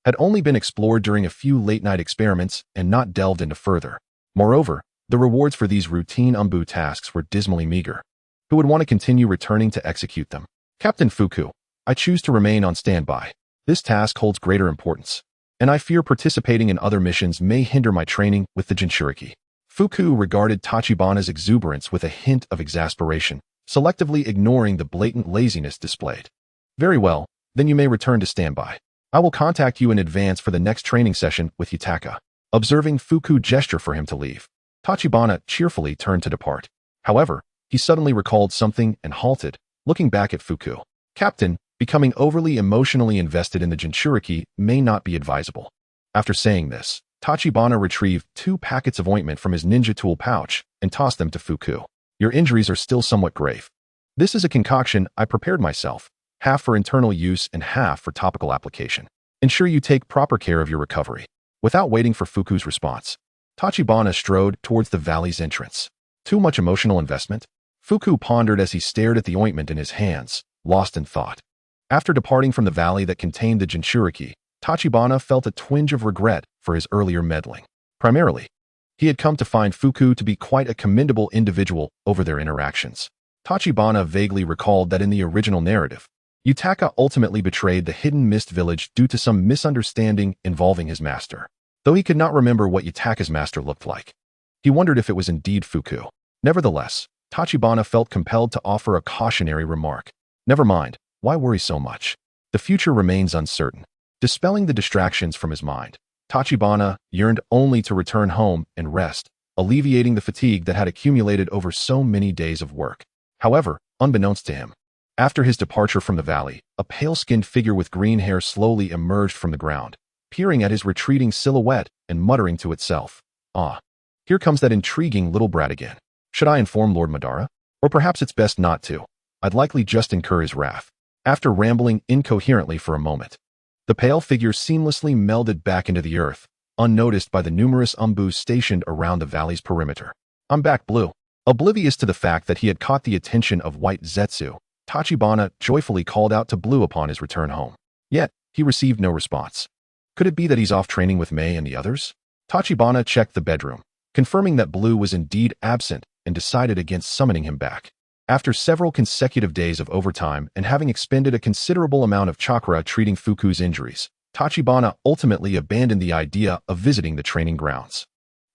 had only been explored during a few late-night experiments and not delved into further. Moreover, the rewards for these routine Umbu tasks were dismally meager. Who would want to continue returning to execute them? "Captain Fuku, I choose to remain on standby. This task holds greater importance, and I fear participating in other missions may hinder my training with the Jinchuriki." Fuku regarded Tachibana's exuberance with a hint of exasperation, selectively ignoring the blatant laziness displayed. "Very well, then you may return to standby. I will contact you in advance for the next training session with Yutaka." Observing Fuku gesture for him to leave, Tachibana cheerfully turned to depart. However, he suddenly recalled something and halted, looking back at Fuku. "Captain, becoming overly emotionally invested in the Jinchuriki may not be advisable." After saying this, Tachibana retrieved 2 packets of ointment from his ninja tool pouch and tossed them to Fuku. "Your injuries are still somewhat grave. This is a concoction I prepared myself. half for internal use and half for topical application. Ensure you take proper care of your recovery. Without waiting for Fuku's response, Tachibana strode towards the valley's entrance. Too much emotional investment? Fuku pondered as he stared at the ointment in his hands, lost in thought. After departing from the valley that contained the Jinchuriki, Tachibana felt a twinge of regret for his earlier meddling. Primarily, he had come to find Fuku to be quite a commendable individual over their interactions. Tachibana vaguely recalled that in the original narrative, Yutaka ultimately betrayed the hidden mist village due to some misunderstanding involving his master. Though he could not remember what Yutaka's master looked like, he wondered if it was indeed Fuku. Nevertheless, Tachibana felt compelled to offer a cautionary remark. Never mind, why worry so much? The future remains uncertain. Dispelling the distractions from his mind, Tachibana yearned only to return home and rest, alleviating the fatigue that had accumulated over so many days of work. However, unbeknownst to him, after his departure from the valley, a pale-skinned figure with green hair slowly emerged from the ground, peering at his retreating silhouette and muttering to itself, "Ah, here comes that intriguing little brat again. Should I inform Lord Madara? Or perhaps it's best not to. I'd likely just incur his wrath." After rambling incoherently for a moment, the pale figure seamlessly melded back into the earth, unnoticed by the numerous umbus stationed around the valley's perimeter. "I'm back, Blue." Oblivious to the fact that he had caught the attention of White Zetsu, Tachibana joyfully called out to Blue upon his return home. Yet, he received no response. Could it be that he's off training with Mei and the others? Tachibana checked the bedroom, confirming that Blue was indeed absent and decided against summoning him back. After several consecutive days of overtime and having expended a considerable amount of chakra treating Fuku's injuries, Tachibana ultimately abandoned the idea of visiting the training grounds.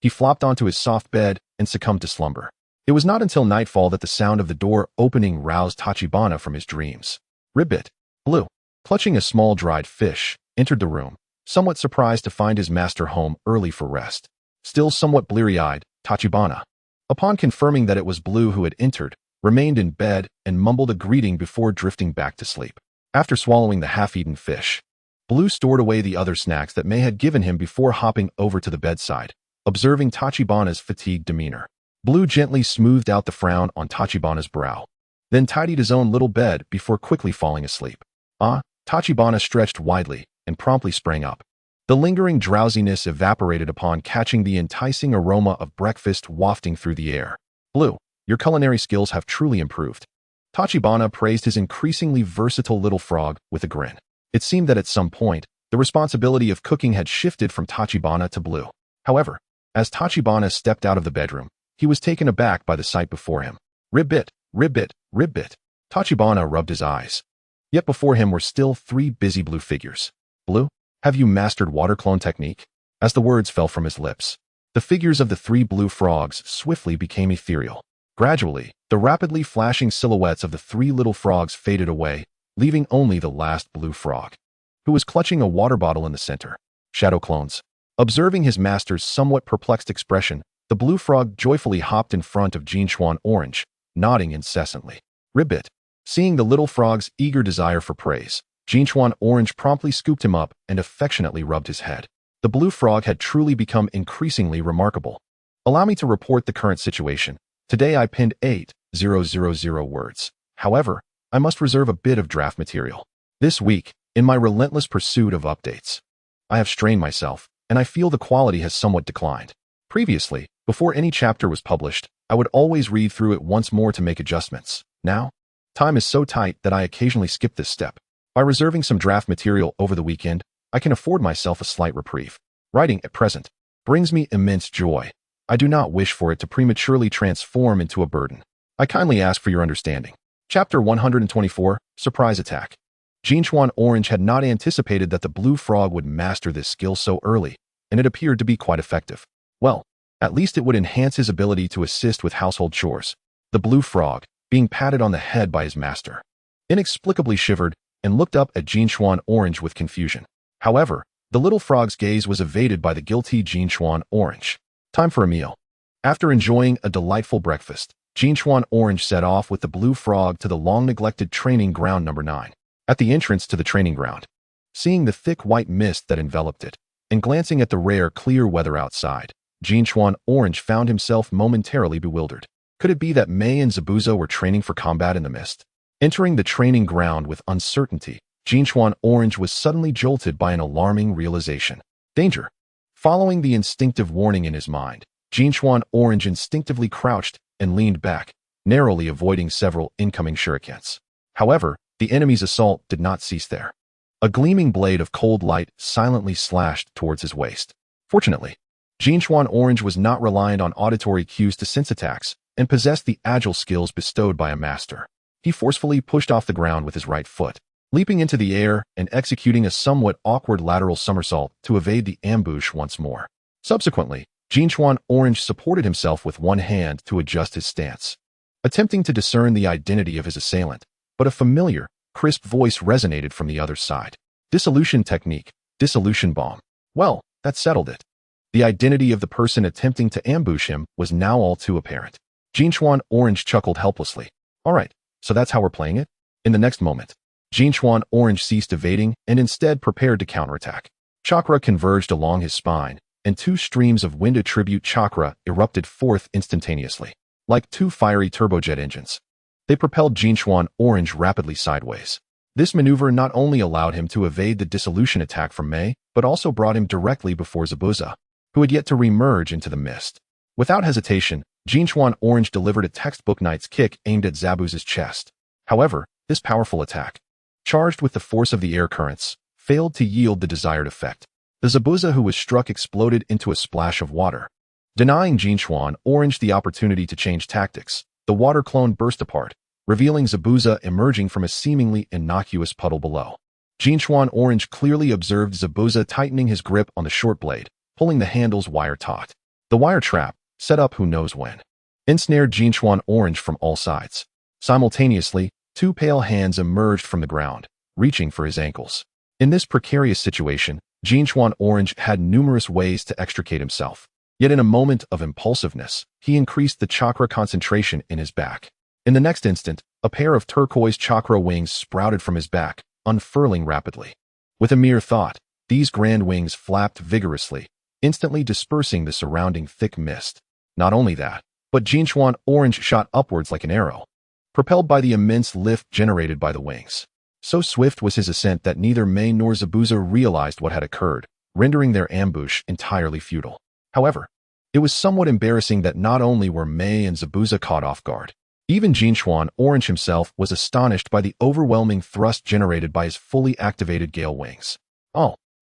He flopped onto his soft bed and succumbed to slumber. It was not until nightfall that the sound of the door opening roused Tachibana from his dreams. Ribbit, Blue, clutching a small dried fish, entered the room, somewhat surprised to find his master home early for rest. Still somewhat bleary-eyed, Tachibana, upon confirming that it was Blue who had entered, remained in bed and mumbled a greeting before drifting back to sleep. After swallowing the half-eaten fish, Blue stored away the other snacks that Mei had given him before hopping over to the bedside, observing Tachibana's fatigued demeanor. Blue gently smoothed out the frown on Tachibana's brow, then tidied his own little bed before quickly falling asleep. Tachibana stretched widely and promptly sprang up. The lingering drowsiness evaporated upon catching the enticing aroma of breakfast wafting through the air. "Blue, your culinary skills have truly improved." Tachibana praised his increasingly versatile little frog with a grin. It seemed that at some point, the responsibility of cooking had shifted from Tachibana to Blue. However, as Tachibana stepped out of the bedroom, he was taken aback by the sight before him. Ribbit, ribbit, ribbit. Tachibana rubbed his eyes. Yet before him were still three busy blue figures. "Blue, have you mastered water clone technique?" As the words fell from his lips, the figures of the three blue frogs swiftly became ethereal. Gradually, the rapidly flashing silhouettes of the three little frogs faded away, leaving only the last blue frog, who was clutching a water bottle in the center. Shadow clones. Observing his master's somewhat perplexed expression, the blue frog joyfully hopped in front of Jinchuan Orange, nodding incessantly. Ribbit. Seeing the little frog's eager desire for praise, Jinchuan Orange promptly scooped him up and affectionately rubbed his head. The blue frog had truly become increasingly remarkable. "Allow me to report the current situation. Today I pinned 8,000 words. However, I must reserve a bit of draft material. This week, in my relentless pursuit of updates, I have strained myself, and I feel the quality has somewhat declined. Previously, before any chapter was published, I would always read through it once more to make adjustments. Now, time is so tight that I occasionally skip this step. By reserving some draft material over the weekend, I can afford myself a slight reprieve. Writing at present brings me immense joy. I do not wish for it to prematurely transform into a burden. I kindly ask for your understanding." Chapter 124, Surprise Attack. Jinchuan Orange had not anticipated that the blue frog would master this skill so early, and it appeared to be quite effective. Well, at least it would enhance his ability to assist with household chores. The blue frog, being patted on the head by his master, inexplicably shivered and looked up at Jinchuan Orange with confusion. However, the little frog's gaze was evaded by the guilty Jinchuan Orange. Time for a meal. After enjoying a delightful breakfast, Jinchuan Orange set off with the blue frog to the long-neglected training ground number 9. At the entrance to the training ground, seeing the thick white mist that enveloped it, and glancing at the rare clear weather outside, Jinchuan Orange found himself momentarily bewildered. Could it be that Mei and Zabuza were training for combat in the mist? Entering the training ground with uncertainty, Jinchuan Orange was suddenly jolted by an alarming realization. Danger. Following the instinctive warning in his mind, Jinchuan Orange instinctively crouched and leaned back, narrowly avoiding several incoming shurikens. However, the enemy's assault did not cease there. A gleaming blade of cold light silently slashed towards his waist. Fortunately, Jinchuan Orange was not reliant on auditory cues to sense attacks and possessed the agile skills bestowed by a master. He forcefully pushed off the ground with his right foot, leaping into the air and executing a somewhat awkward lateral somersault to evade the ambush once more. Subsequently, Jinchuan Orange supported himself with one hand to adjust his stance, attempting to discern the identity of his assailant, but a familiar, crisp voice resonated from the other side. Dissolution technique, dissolution bomb. Well, that settled it. The identity of the person attempting to ambush him was now all too apparent. Jinchuan Orange chuckled helplessly. All right, so that's how we're playing it? In the next moment, Jinchuan Orange ceased evading and instead prepared to counterattack. Chakra converged along his spine, and two streams of wind attribute chakra erupted forth instantaneously, like two fiery turbojet engines. They propelled Jinchuan Orange rapidly sideways. This maneuver not only allowed him to evade the dissolution attack from Mei, but also brought him directly before Zabuza, who had yet to remerge into the mist. Without hesitation, Jinchuan Orange delivered a textbook knight's kick aimed at Zabuza's chest. However, this powerful attack, charged with the force of the air currents, failed to yield the desired effect. The Zabuza who was struck exploded into a splash of water. Denying Jinchuan Orange the opportunity to change tactics, the water clone burst apart, revealing Zabuza emerging from a seemingly innocuous puddle below. Jinchuan Orange clearly observed Zabuza tightening his grip on the short blade, pulling the handles wire taut. The wire trap, set up who knows when, ensnared Jinchuan Orange from all sides. Simultaneously, two pale hands emerged from the ground, reaching for his ankles. In this precarious situation, Jinchuan Orange had numerous ways to extricate himself. Yet in a moment of impulsiveness, he increased the chakra concentration in his back. In the next instant, a pair of turquoise chakra wings sprouted from his back, unfurling rapidly. With a mere thought, these grand wings flapped vigorously, instantly dispersing the surrounding thick mist. Not only that, but Jinchuan Orange shot upwards like an arrow, propelled by the immense lift generated by the wings. So swift was his ascent that neither Mei nor Zabuza realized what had occurred, rendering their ambush entirely futile. However, it was somewhat embarrassing that not only were Mei and Zabuza caught off guard, even Jinchuan Orange himself was astonished by the overwhelming thrust generated by his fully activated Gale Wings.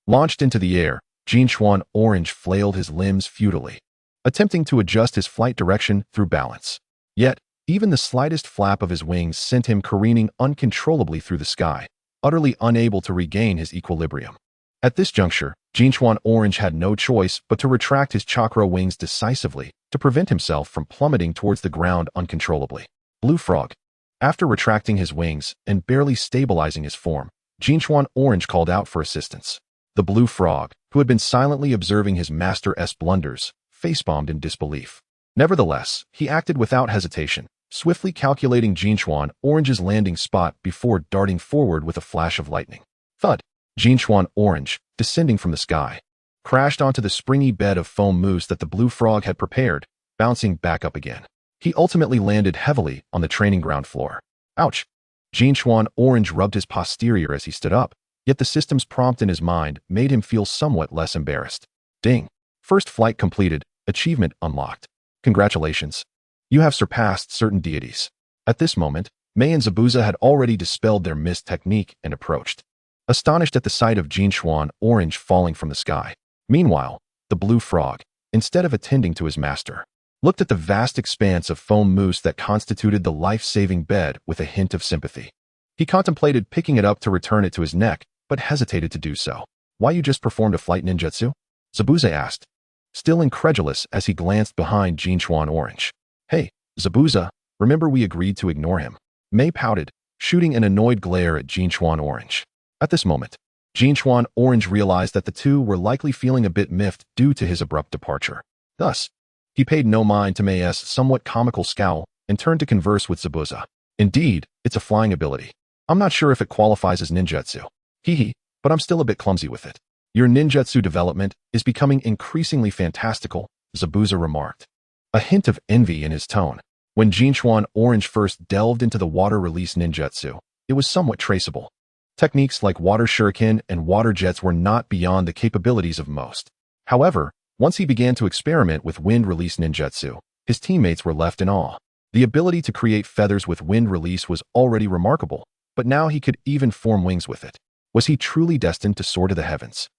Launched into the air, Jinchuan Orange flailed his limbs futilely, attempting to adjust his flight direction through balance. Yet, even the slightest flap of his wings sent him careening uncontrollably through the sky, utterly unable to regain his equilibrium. At this juncture, Jinchuan Orange had no choice but to retract his chakra wings decisively to prevent himself from plummeting towards the ground uncontrollably. Blue Frog. After retracting his wings and barely stabilizing his form, Jinchuan Orange called out for assistance. The Blue Frog, who had been silently observing his master's blunders, facepalmed in disbelief. Nevertheless, he acted without hesitation, swiftly calculating Jinchuan Orange's landing spot before darting forward with a flash of lightning. Thud! Jinchuan Orange, descending from the sky, crashed onto the springy bed of foam mousse that the Blue Frog had prepared, bouncing back up again. He ultimately landed heavily on the training ground floor. Ouch! Jinchuan Orange rubbed his posterior as he stood up, yet the system's prompt in his mind made him feel somewhat less embarrassed. Ding! First flight completed, achievement unlocked. Congratulations. You have surpassed certain deities. At this moment, Mei and Zabuza had already dispelled their mist technique and approached, astonished at the sight of Jinchuan Orange falling from the sky. Meanwhile, the Blue Frog, instead of attending to his master, looked at the vast expanse of foam mousse that constituted the life-saving bed with a hint of sympathy. He contemplated picking it up to return it to his neck, but hesitated to do so. Why, you just performed a flight ninjutsu? Zabuza asked, still incredulous as he glanced behind Jinchuan Orange. Hey, Zabuza, remember we agreed to ignore him. Mei pouted, shooting an annoyed glare at Jinchuan Orange. At this moment, Jinchuan Orange realized that the two were likely feeling a bit miffed due to his abrupt departure. Thus, he paid no mind to Mei's somewhat comical scowl and turned to converse with Zabuza. Indeed, it's a flying ability. I'm not sure if it qualifies as ninjutsu. Hee, but I'm still a bit clumsy with it. Your ninjutsu development is becoming increasingly fantastical, Zabuza remarked, a hint of envy in his tone. When Jinchuan Orange first delved into the water release ninjutsu, it was somewhat traceable. Techniques like water shuriken and water jets were not beyond the capabilities of most. However, once he began to experiment with wind release ninjutsu, his teammates were left in awe. The ability to create feathers with wind release was already remarkable, but now he could even form wings with it. Was he truly destined to soar to the heavens?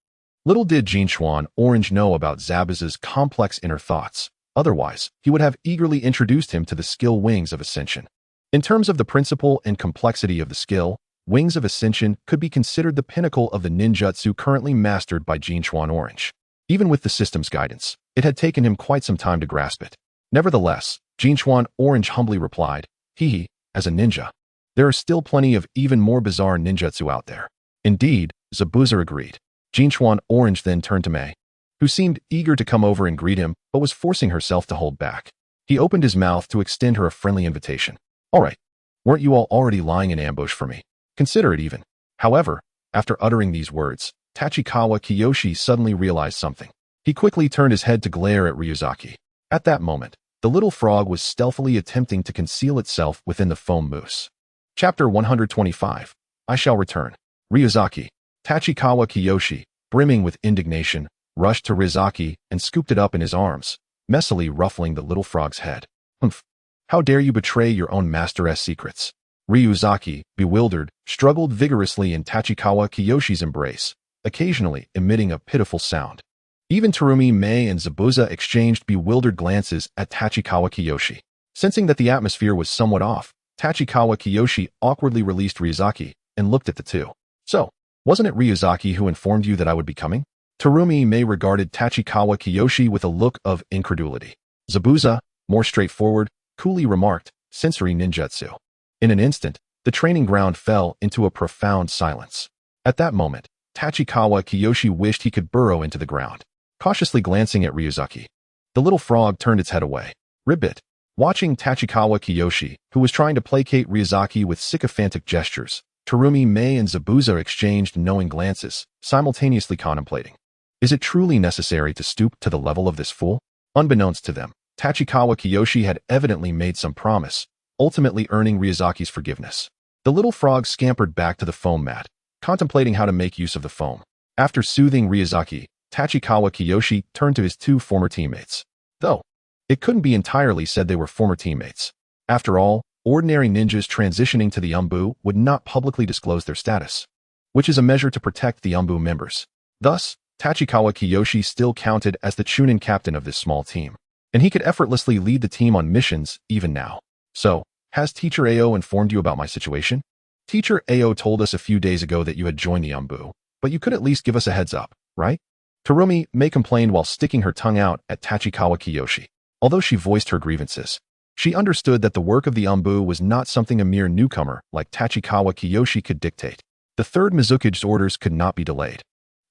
Little did Jinchuan Orange know about Zabuza's complex inner thoughts. Otherwise, he would have eagerly introduced him to the skill Wings of Ascension. In terms of the principle and complexity of the skill, Wings of Ascension could be considered the pinnacle of the ninjutsu currently mastered by Jinchuan Orange. Even with the system's guidance, it had taken him quite some time to grasp it. Nevertheless, Jinchuan Orange humbly replied, "Hee, as a ninja, there are still plenty of even more bizarre ninjutsu out there." Indeed, Zabuza agreed. Jinchuan Orange then turned to Mei, who seemed eager to come over and greet him but was forcing herself to hold back. He opened his mouth to extend her a friendly invitation. "All right, weren't you all already lying in ambush for me? Consider it even." However, after uttering these words, Tachikawa Kiyoshi suddenly realized something. He quickly turned his head to glare at Ryuzaki. At that moment, the little frog was stealthily attempting to conceal itself within the foam mousse. Chapter 125. I Shall Return. Ryuzaki. Tachikawa Kiyoshi, brimming with indignation, rushed to Ryuzaki and scooped it up in his arms, messily ruffling the little frog's head. "Humph! How dare you betray your own master's secrets?" Ryuzaki, bewildered, struggled vigorously in Tachikawa Kiyoshi's embrace, occasionally emitting a pitiful sound. Even Terumi, Mei, and Zabuza exchanged bewildered glances at Tachikawa Kiyoshi. Sensing that the atmosphere was somewhat off, Tachikawa Kiyoshi awkwardly released Ryuzaki and looked at the two. "So, wasn't it Ryuzaki who informed you that I would be coming?" Terumi Mei regarded Tachikawa Kiyoshi with a look of incredulity. Zabuza, more straightforward, coolly remarked, "Sensory ninjutsu." In an instant, the training ground fell into a profound silence. At that moment, Tachikawa Kiyoshi wished he could burrow into the ground. Cautiously glancing at Ryuzaki, the little frog turned its head away. Ribbit. Watching Tachikawa Kiyoshi, who was trying to placate Ryuzaki with sycophantic gestures, Terumi Mei and Zabuza exchanged knowing glances, simultaneously contemplating. Is it truly necessary to stoop to the level of this fool? Unbeknownst to them, Tachikawa Kiyoshi had evidently made some promise, ultimately earning Ryuzaki's forgiveness. The little frog scampered back to the foam mat, contemplating how to make use of the foam. After soothing Ryuzaki, Tachikawa Kiyoshi turned to his two former teammates. Though, it couldn't be entirely said they were former teammates. After all, ordinary ninjas transitioning to the Umbu would not publicly disclose their status, which is a measure to protect the Umbu members. Thus, Tachikawa Kiyoshi still counted as the Chunin captain of this small team, and he could effortlessly lead the team on missions even now. "So, has Teacher Ao informed you about my situation?" "Teacher Ao told us a few days ago that you had joined the Umbu, but you could at least give us a heads up, right?" Terumi Mei complained while sticking her tongue out at Tachikawa Kiyoshi. Although she voiced her grievances, she understood that the work of the Umbu was not something a mere newcomer like Tachikawa Kiyoshi could dictate. The third Mizukage's orders could not be delayed.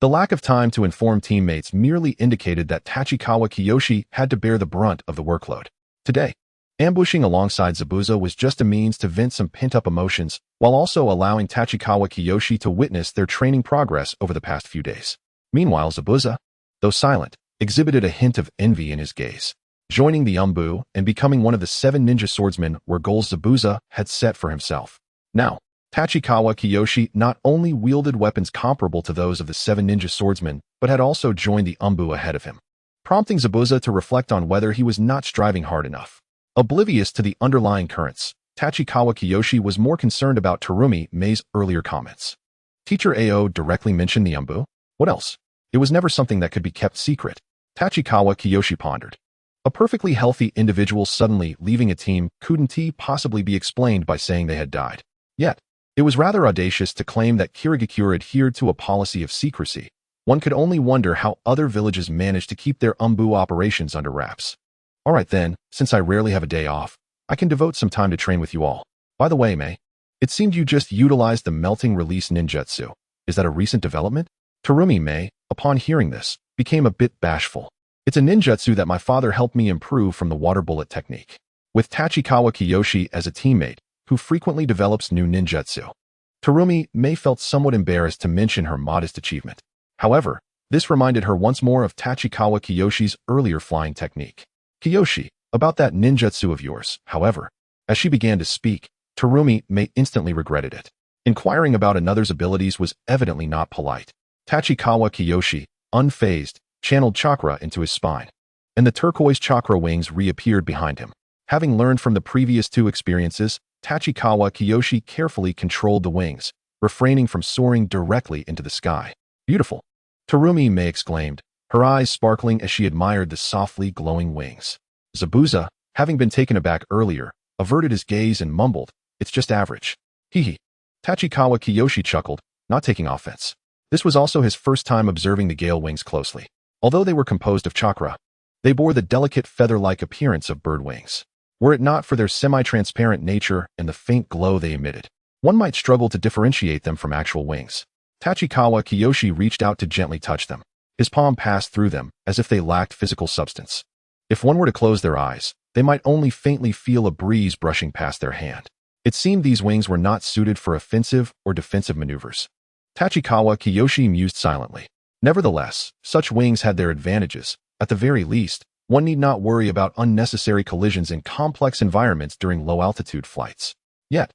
The lack of time to inform teammates merely indicated that Tachikawa Kiyoshi had to bear the brunt of the workload. Today, ambushing alongside Zabuza was just a means to vent some pent-up emotions while also allowing Tachikawa Kiyoshi to witness their training progress over the past few days. Meanwhile, Zabuza, though silent, exhibited a hint of envy in his gaze. Joining the Umbu and becoming one of the 7 ninja swordsmen were goals Zabuza had set for himself. Now, Tachikawa Kiyoshi not only wielded weapons comparable to those of the 7 ninja swordsmen, but had also joined the Umbu ahead of him, prompting Zabuza to reflect on whether he was not striving hard enough. Oblivious to the underlying currents, Tachikawa Kiyoshi was more concerned about Terumi Mei's earlier comments. Teacher Ao directly mentioned the Umbu? What else? It was never something that could be kept secret. Tachikawa Kiyoshi pondered. A perfectly healthy individual suddenly leaving a team couldn't possibly be explained by saying they had died. Yet, it was rather audacious to claim that Kirigakure adhered to a policy of secrecy. One could only wonder how other villages managed to keep their Umbu operations under wraps. Alright then, since I rarely have a day off, I can devote some time to train with you all. By the way, Mei, it seemed you just utilized the melting release ninjutsu. Is that a recent development? Terumi Mei, upon hearing this, became a bit bashful. It's a ninjutsu that my father helped me improve from the water bullet technique. With Tachikawa Kiyoshi as a teammate, who frequently develops new ninjutsu, Terumi Mei felt somewhat embarrassed to mention her modest achievement. However, this reminded her once more of Tachikawa Kiyoshi's earlier flying technique. Kiyoshi, About that ninjutsu of yours, however. As she began to speak, Terumi May instantly regretted it. Inquiring about another's abilities was evidently not polite. Tachikawa Kiyoshi, unfazed, channeled chakra into his spine, and the turquoise chakra wings reappeared behind him. Having learned from the previous two experiences, Tachikawa Kiyoshi carefully controlled the wings, refraining from soaring directly into the sky. Beautiful! Terumi May exclaimed, her eyes sparkling as she admired the softly glowing wings. Zabuza, having been taken aback earlier, averted his gaze and mumbled, "It's just average." Hee. Tachikawa Kiyoshi chuckled, not taking offense. This was also his first time observing the Gale Wings closely. Although they were composed of chakra, they bore the delicate feather-like appearance of bird wings. Were it not for their semi-transparent nature and the faint glow they emitted, one might struggle to differentiate them from actual wings. Tachikawa Kiyoshi reached out to gently touch them. His palm passed through them, as if they lacked physical substance. If one were to close their eyes, they might only faintly feel a breeze brushing past their hand. It seemed these wings were not suited for offensive or defensive maneuvers. Tachikawa Kiyoshi mused silently. Nevertheless, such wings had their advantages. At the very least, one need not worry about unnecessary collisions in complex environments during low-altitude flights. Yet,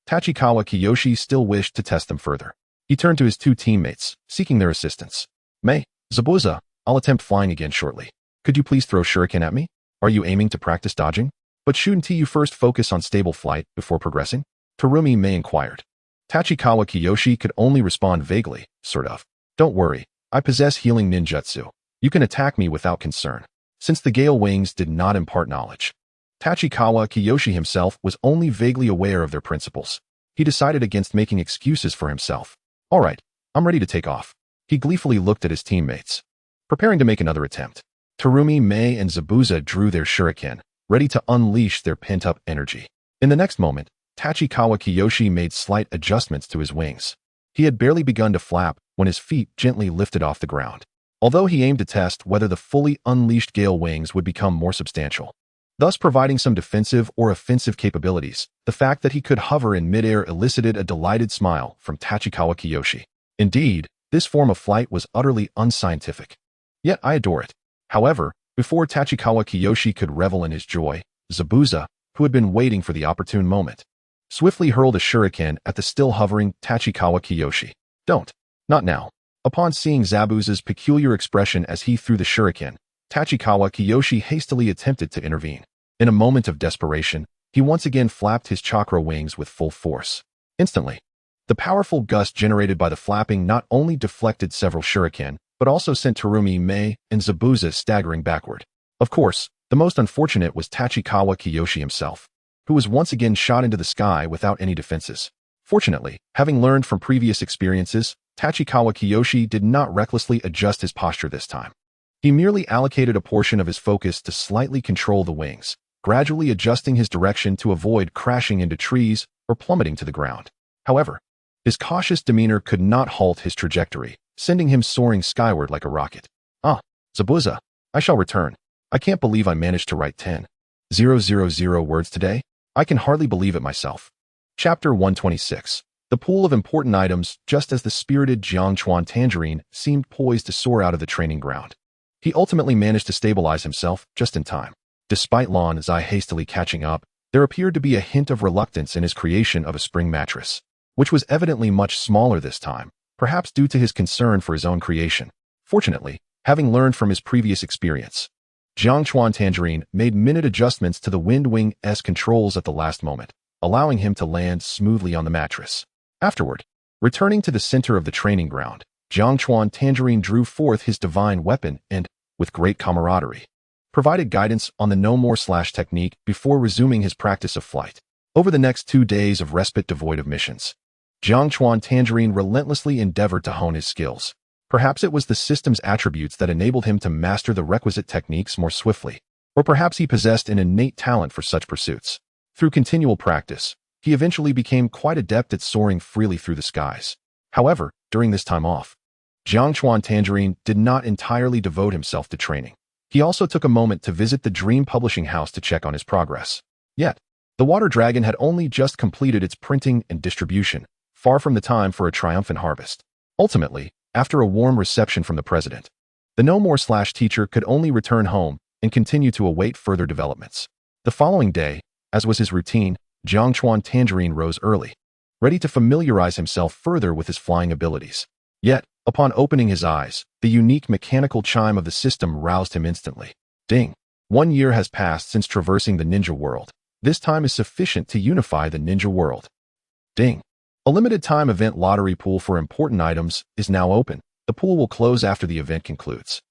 Tachikawa Kiyoshi still wished to test them further. He turned to his two teammates, seeking their assistance. May, Zabuza, I'll attempt flying again shortly. Could you please throw shuriken at me? Are you aiming to practice dodging? But shouldn't you first focus on stable flight before progressing? Terumi May inquired. Tachikawa Kiyoshi could only respond vaguely, sort of. Don't worry, I possess healing ninjutsu. You can attack me without concern. Since the Gale Wings did not impart knowledge, Tachikawa Kiyoshi himself was only vaguely aware of their principles. He decided against making excuses for himself. All right, I'm ready to take off. He gleefully looked at his teammates, preparing to make another attempt. Terumi May and Zabuza drew their shuriken, ready to unleash their pent-up energy. In the next moment, Tachikawa Kiyoshi made slight adjustments to his wings. He had barely begun to flap when his feet gently lifted off the ground. Although he aimed to test whether the fully unleashed Gale Wings would become more substantial, thus providing some defensive or offensive capabilities, the fact that he could hover in midair elicited a delighted smile from Tachikawa Kiyoshi. Indeed, this form of flight was utterly unscientific. Yet I adore it. However, before Tachikawa Kiyoshi could revel in his joy, Zabuza, who had been waiting for the opportune moment, swiftly hurled a shuriken at the still hovering Tachikawa Kiyoshi. Don't. Not now. Upon seeing Zabuza's peculiar expression as he threw the shuriken, Tachikawa Kiyoshi hastily attempted to intervene. In a moment of desperation, he once again flapped his chakra wings with full force. Instantly, the powerful gust generated by the flapping not only deflected several shuriken, but also sent Terumi May and Zabuza staggering backward. Of course, the most unfortunate was Tachikawa Kiyoshi himself, who was once again shot into the sky without any defenses. Fortunately, having learned from previous experiences, Tachikawa Kiyoshi did not recklessly adjust his posture this time. He merely allocated a portion of his focus to slightly control the wings, gradually adjusting his direction to avoid crashing into trees or plummeting to the ground. However, his cautious demeanor could not halt his trajectory, sending him soaring skyward like a rocket. Zabuza, I shall return. I can't believe I managed to write 10,000 words today. I can hardly believe it myself. Chapter 126. The pool of important items. Just as the spirited Jiangchuan Tangerine seemed poised to soar out of the training ground, he ultimately managed to stabilize himself just in time. Despite Lan Zai hastily catching up, there appeared to be a hint of reluctance in his creation of a spring mattress, which was evidently much smaller this time, perhaps due to his concern for his own creation. Fortunately, having learned from his previous experience, Jiangchuan Tangerine made minute adjustments to the Wind Wing S controls at the last moment, allowing him to land smoothly on the mattress. Afterward, returning to the center of the training ground, Jiangchuan Tangerine drew forth his divine weapon and, with great camaraderie, provided guidance on the no more slash technique before resuming his practice of flight. Over the next 2 days of respite devoid of missions, Jiangchuan Tangerine relentlessly endeavored to hone his skills. Perhaps it was the system's attributes that enabled him to master the requisite techniques more swiftly, or perhaps he possessed an innate talent for such pursuits. Through continual practice, he eventually became quite adept at soaring freely through the skies. However, during this time off, Jiangchuan Tangerine did not entirely devote himself to training. He also took a moment to visit the Dream Publishing House to check on his progress. Yet, the Water Dragon had only just completed its printing and distribution, far from the time for a triumphant harvest. Ultimately, after a warm reception from the president, the no more slash teacher could only return home, and continued to await further developments. The following day, as was his routine, Jiangchuan Tangerine rose early, ready to familiarize himself further with his flying abilities. Yet, upon opening his eyes, the unique mechanical chime of the system roused him instantly. Ding! 1 year has passed since traversing the ninja world. This time is sufficient to unify the ninja world. Ding! A limited time event lottery pool for important items is now open. The pool will close after the event concludes.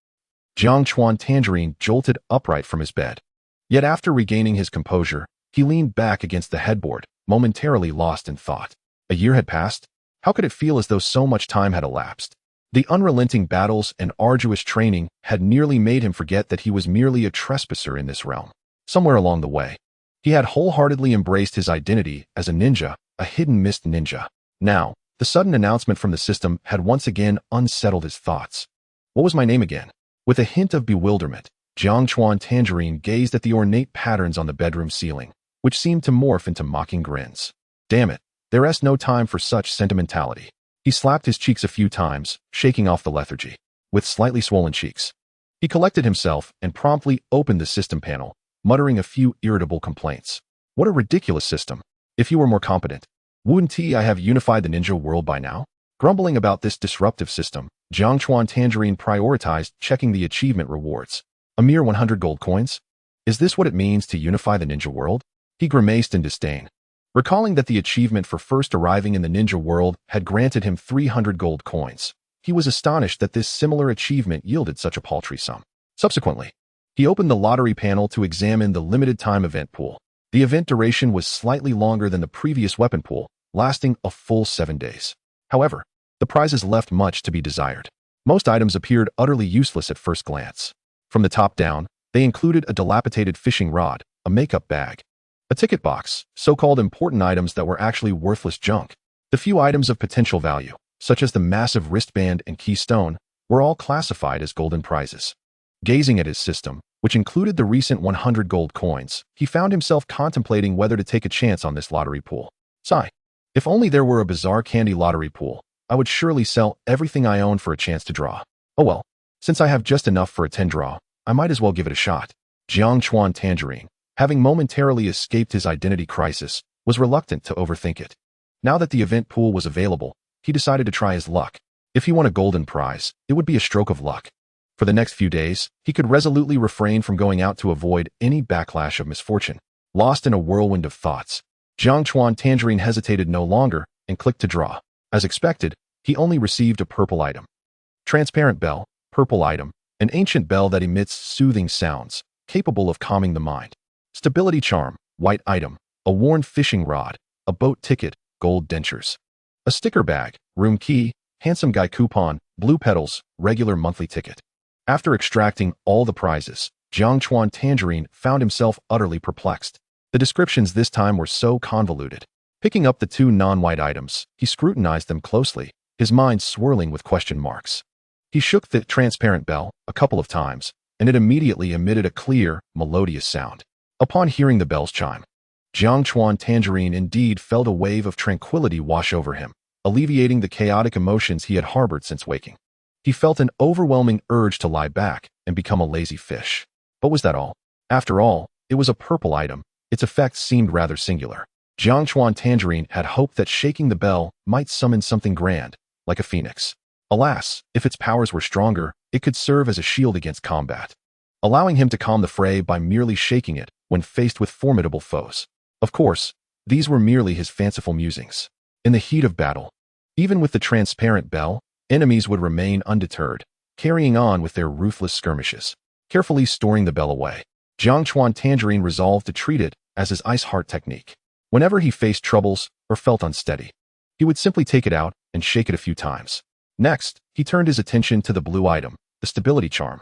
Jiangchuan Tangerine jolted upright from his bed. Yet after regaining his composure, he leaned back against the headboard, momentarily lost in thought. A year had passed? How could it feel as though so much time had elapsed? The unrelenting battles and arduous training had nearly made him forget that he was merely a trespasser in this realm. Somewhere along the way, he had wholeheartedly embraced his identity as a ninja, a hidden mist ninja. Now, the sudden announcement from the system had once again unsettled his thoughts. What was my name again? With a hint of bewilderment, Jiangchuan Tangerine gazed at the ornate patterns on the bedroom ceiling, which seemed to morph into mocking grins. Damn it, there's no time for such sentimentality. He slapped his cheeks a few times, shaking off the lethargy. With slightly swollen cheeks, he collected himself and promptly opened the system panel, muttering a few irritable complaints. What a ridiculous system. If you were more competent, wouldn't I have unified the ninja world by now? Grumbling about this disruptive system, Jiangchuan Tangerine prioritized checking the achievement rewards. A mere 100 gold coins? Is this what it means to unify the ninja world? He grimaced in disdain, recalling that the achievement for first arriving in the ninja world had granted him 300 gold coins. He was astonished that this similar achievement yielded such a paltry sum. Subsequently, he opened the lottery panel to examine the limited time event pool. The event duration was slightly longer than the previous weapon pool, lasting a full 7 days. However, the prizes left much to be desired. Most items appeared utterly useless at first glance. From the top down, they included a dilapidated fishing rod, a makeup bag, a ticket box, so-called important items that were actually worthless junk. The few items of potential value, such as the massive wristband and keystone, were all classified as golden prizes. Gazing at his system, which included the recent 100 gold coins, he found himself contemplating whether to take a chance on this lottery pool. Sigh. If only there were a bizarre candy lottery pool, I would surely sell everything I own for a chance to draw. Oh well, since I have just enough for a 10 draw, I might as well give it a shot. Jiangchuan Tangerine, having momentarily escaped his identity crisis, was reluctant to overthink it. Now that the event pool was available, he decided to try his luck. If he won a golden prize, it would be a stroke of luck. For the next few days, he could resolutely refrain from going out to avoid any backlash of misfortune. Lost in a whirlwind of thoughts, Jiangchuan Tangerine hesitated no longer and clicked to draw. As expected, he only received a purple item. Transparent bell, purple item, an ancient bell that emits soothing sounds, capable of calming the mind. Stability charm, white item, a worn fishing rod, a boat ticket, gold dentures. A sticker bag, room key, handsome guy coupon, blue petals, regular monthly ticket. After extracting all the prizes, Jiangchuan Tangerine found himself utterly perplexed. The descriptions this time were so convoluted. Picking up the 2 non-white items, he scrutinized them closely, his mind swirling with question marks. He shook the transparent bell a couple of times, and it immediately emitted a clear, melodious sound. Upon hearing the bell's chime, Jiangchuan Tangerine indeed felt a wave of tranquility wash over him, alleviating the chaotic emotions he had harbored since waking. He felt an overwhelming urge to lie back and become a lazy fish. But was that all? After all, it was a purple item. Its effects seemed rather singular. Jiangchuan Tangerine had hoped that shaking the bell might summon something grand, like a phoenix. Alas, if its powers were stronger, it could serve as a shield against combat, allowing him to calm the fray by merely shaking it when faced with formidable foes. Of course, these were merely his fanciful musings. In the heat of battle, even with the transparent bell, enemies would remain undeterred, carrying on with their ruthless skirmishes. Carefully storing the bell away, Jiangchuan Tangerine resolved to treat it as his ice heart technique. Whenever he faced troubles or felt unsteady, he would simply take it out and shake it a few times. Next, he turned his attention to the blue item, the stability charm,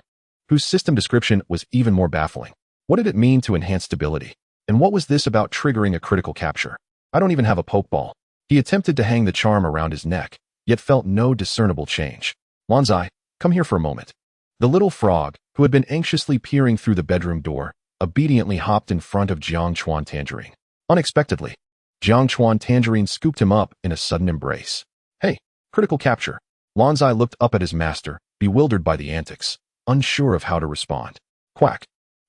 whose system description was even more baffling. What did it mean to enhance stability? And what was this about triggering a critical capture? I don't even have a pokeball. He attempted to hang the charm around his neck, yet felt no discernible change. Wanzai, come here for a moment. The little frog, who had been anxiously peering through the bedroom door, obediently hopped in front of Jiangchuan Tangerine. Unexpectedly, Jiangchuan Tangerine scooped him up in a sudden embrace. Hey, critical capture. Wanzai looked up at his master, bewildered by the antics, unsure of how to respond. Quack.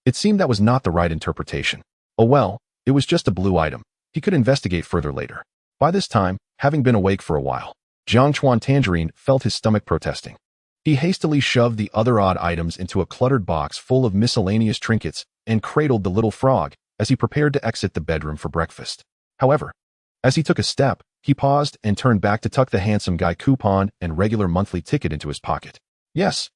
It seemed that was not the right interpretation. Oh well, it was just a blue item. He could investigate further later. By this time, having been awake for a while, Jiang Chuan Tangerine felt his stomach protesting. He hastily shoved the other odd items into a cluttered box full of miscellaneous trinkets and cradled the little frog as he prepared to exit the bedroom for breakfast. However, as he took a step, he paused and turned back to tuck the handsome guy coupon and regular monthly ticket into his pocket. Yes,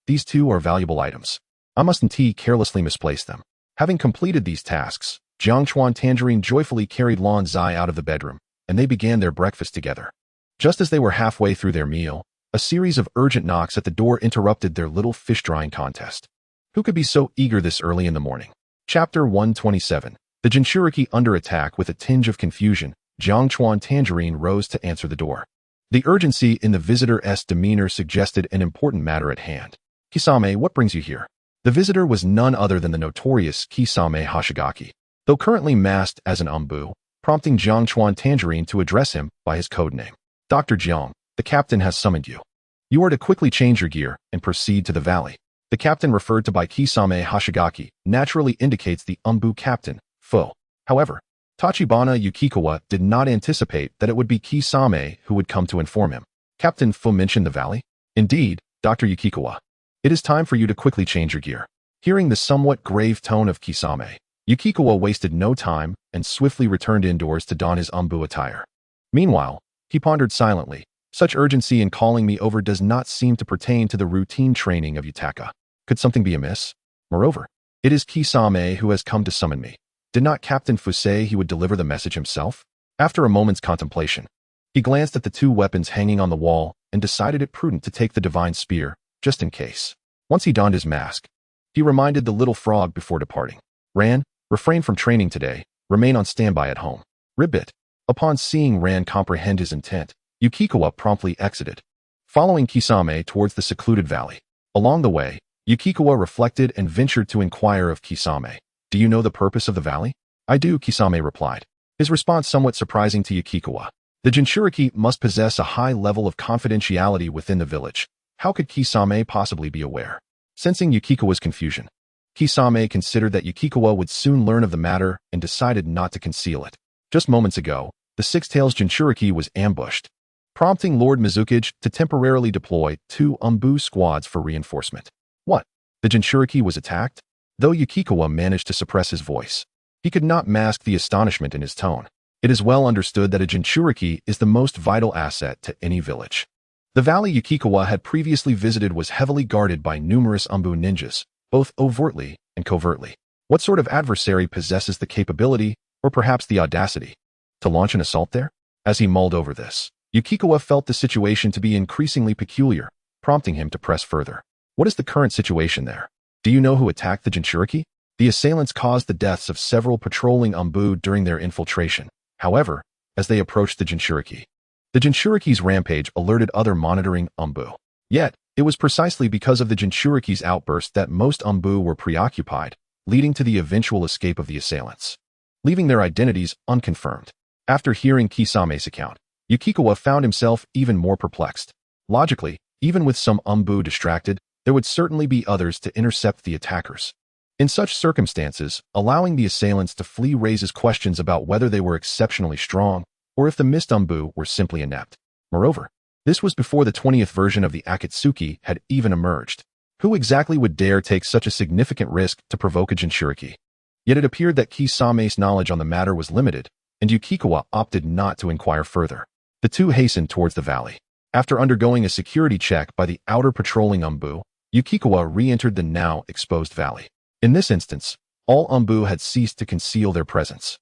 these two are valuable items. I mustn't carelessly misplace them. Having completed these tasks, Jiang Chuan Tangerine joyfully carried Lan Zai out of the bedroom, and they began their breakfast together. Just as they were halfway through their meal, a series of urgent knocks at the door interrupted their little fish-drying contest. Who could be so eager this early in the morning? Chapter 127. The Jinchuriki under attack. With a tinge of confusion, Jiang Chuan Tangerine rose to answer the door. The urgency in the visitor's demeanor suggested an important matter at hand. Kisame, what brings you here? The visitor was none other than the notorious Kisame Hoshigaki, though currently masked as an umbu, prompting Jiang Chuan Tangerine to address him by his code name. Dr. Jiang, the captain has summoned you. You are to quickly change your gear and proceed to the valley. The captain referred to by Kisame Hoshigaki naturally indicates the umbu captain, Fu. However, Tachibana Yukikawa did not anticipate that it would be Kisame who would come to inform him. Captain Fu mentioned the valley? Indeed, Dr. Yukikawa. It is time for you to quickly change your gear. Hearing the somewhat grave tone of Kisame, Yukikawa wasted no time and swiftly returned indoors to don his umbu attire. Meanwhile, he pondered silently. Such urgency in calling me over does not seem to pertain to the routine training of Yutaka. Could something be amiss? Moreover, it is Kisame who has come to summon me. Did not Captain Fu say he would deliver the message himself? After a moment's contemplation, he glanced at the two weapons hanging on the wall and decided it prudent to take the divine spear, just in case. Once he donned his mask, he reminded the little frog before departing. Ran, refrain from training today, remain on standby at home. Ribbit. Upon seeing Ran comprehend his intent, Yukikawa promptly exited, following Kisame towards the secluded valley. Along the way, Yukikawa reflected and ventured to inquire of Kisame. Do you know the purpose of the valley? I do, Kisame replied, his response somewhat surprising to Yukikawa. The Jinchuriki must possess a high level of confidentiality within the village. How could Kisame possibly be aware? Sensing Yukikawa's confusion, Kisame considered that Yukikawa would soon learn of the matter and decided not to conceal it. Just moments ago, the Six-Tails Jinchuriki was ambushed, prompting Lord Mizukage to temporarily deploy 2 umbu squads for reinforcement. What? The Jinchuriki was attacked? Though Yukikawa managed to suppress his voice, he could not mask the astonishment in his tone. It is well understood that a Jinchuriki is the most vital asset to any village. The valley Yukikawa had previously visited was heavily guarded by numerous umbu ninjas, both overtly and covertly. What sort of adversary possesses the capability, or perhaps the audacity, to launch an assault there? As he mulled over this, Yukikawa felt the situation to be increasingly peculiar, prompting him to press further. What is the current situation there? Do you know who attacked the Jinchuriki? The assailants caused the deaths of several patrolling umbu during their infiltration. However, as they approached the Jinchuriki's rampage alerted other monitoring umbu. Yet, it was precisely because of the Jinchuriki's outburst that most umbu were preoccupied, leading to the eventual escape of the assailants, leaving their identities unconfirmed. After hearing Kisame's account, Yukikawa found himself even more perplexed. Logically, even with some umbu distracted, there would certainly be others to intercept the attackers. In such circumstances, allowing the assailants to flee raises questions about whether they were exceptionally strong, or if the missed umbu were simply inept. Moreover, this was before the 20th version of the Akatsuki had even emerged. Who exactly would dare take such a significant risk to provoke a Jinchuriki? Yet it appeared that Kisame's knowledge on the matter was limited, and Yukikawa opted not to inquire further. The two hastened towards the valley. After undergoing a security check by the outer patrolling umbu, Yukikawa re-entered the now exposed valley. In this instance, all umbu had ceased to conceal their presence.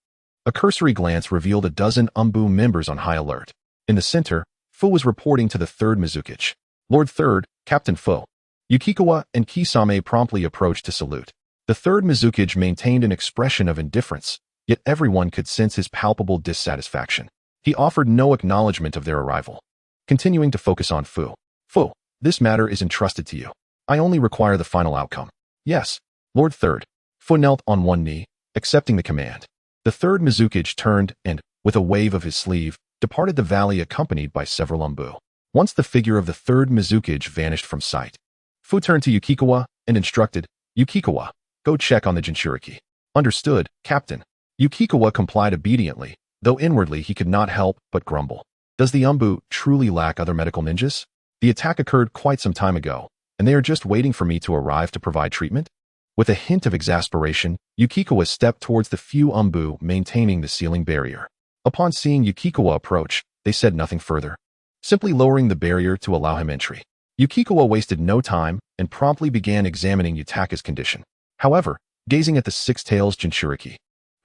A cursory glance revealed a dozen umbu members on high alert. In the center, Fu was reporting to the 3rd Mizukage. Lord 3rd, Captain Fu. Yukikawa and Kisame promptly approached to salute. The 3rd Mizukage maintained an expression of indifference, yet everyone could sense his palpable dissatisfaction. He offered no acknowledgement of their arrival, continuing to focus on Fu. Fu, this matter is entrusted to you. I only require the final outcome. Yes, Lord 3rd. Fu knelt on one knee, accepting the command. The 3rd Mizukage turned and, with a wave of his sleeve, departed the valley accompanied by several umbu. Once the figure of the 3rd Mizukage vanished from sight, Fu turned to Yukikawa and instructed, Yukikawa, Go check on the Jinchuriki. Understood, Captain. Yukikawa complied obediently, though inwardly he could not help but grumble. Does the Umbu truly lack other medical ninjas? The attack occurred quite some time ago, and they are just waiting for me to arrive to provide treatment? With a hint of exasperation, Yukikawa stepped towards the few Umbu maintaining the ceiling barrier. Upon seeing Yukikawa approach, they said nothing further, simply lowering the barrier to allow him entry. Yukikawa wasted no time and promptly began examining Yutaka's condition. However, gazing at the six-tails Jinchuriki,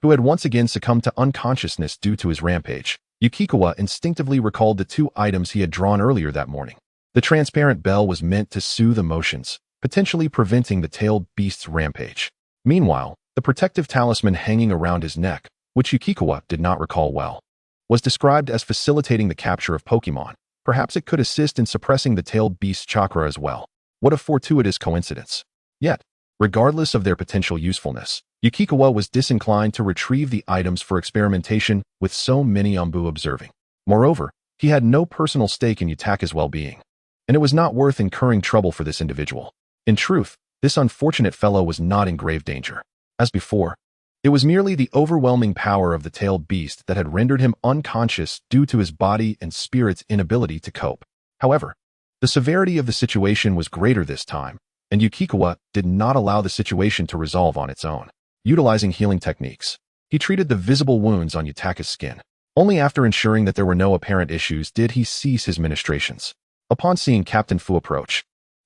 who had once again succumbed to unconsciousness due to his rampage, Yukikawa instinctively recalled the two items he had drawn earlier that morning. The transparent bell was meant to soothe emotions, potentially preventing the tailed beast's rampage. Meanwhile, the protective talisman hanging around his neck, which Yukikawa did not recall well, was described as facilitating the capture of Pokémon. Perhaps it could assist in suppressing the tailed beast's chakra as well. What a fortuitous coincidence. Yet, regardless of their potential usefulness, Yukikawa was disinclined to retrieve the items for experimentation with so many Umbu observing. Moreover, he had no personal stake in Yutaka's well-being, and it was not worth incurring trouble for this individual. In truth, this unfortunate fellow was not in grave danger. As before, it was merely the overwhelming power of the tailed beast that had rendered him unconscious due to his body and spirit's inability to cope. However, the severity of the situation was greater this time, and Yukikawa did not allow the situation to resolve on its own. Utilizing healing techniques, he treated the visible wounds on Yutaka's skin. Only after ensuring that there were no apparent issues did he cease his ministrations. Upon seeing Captain Fu approach,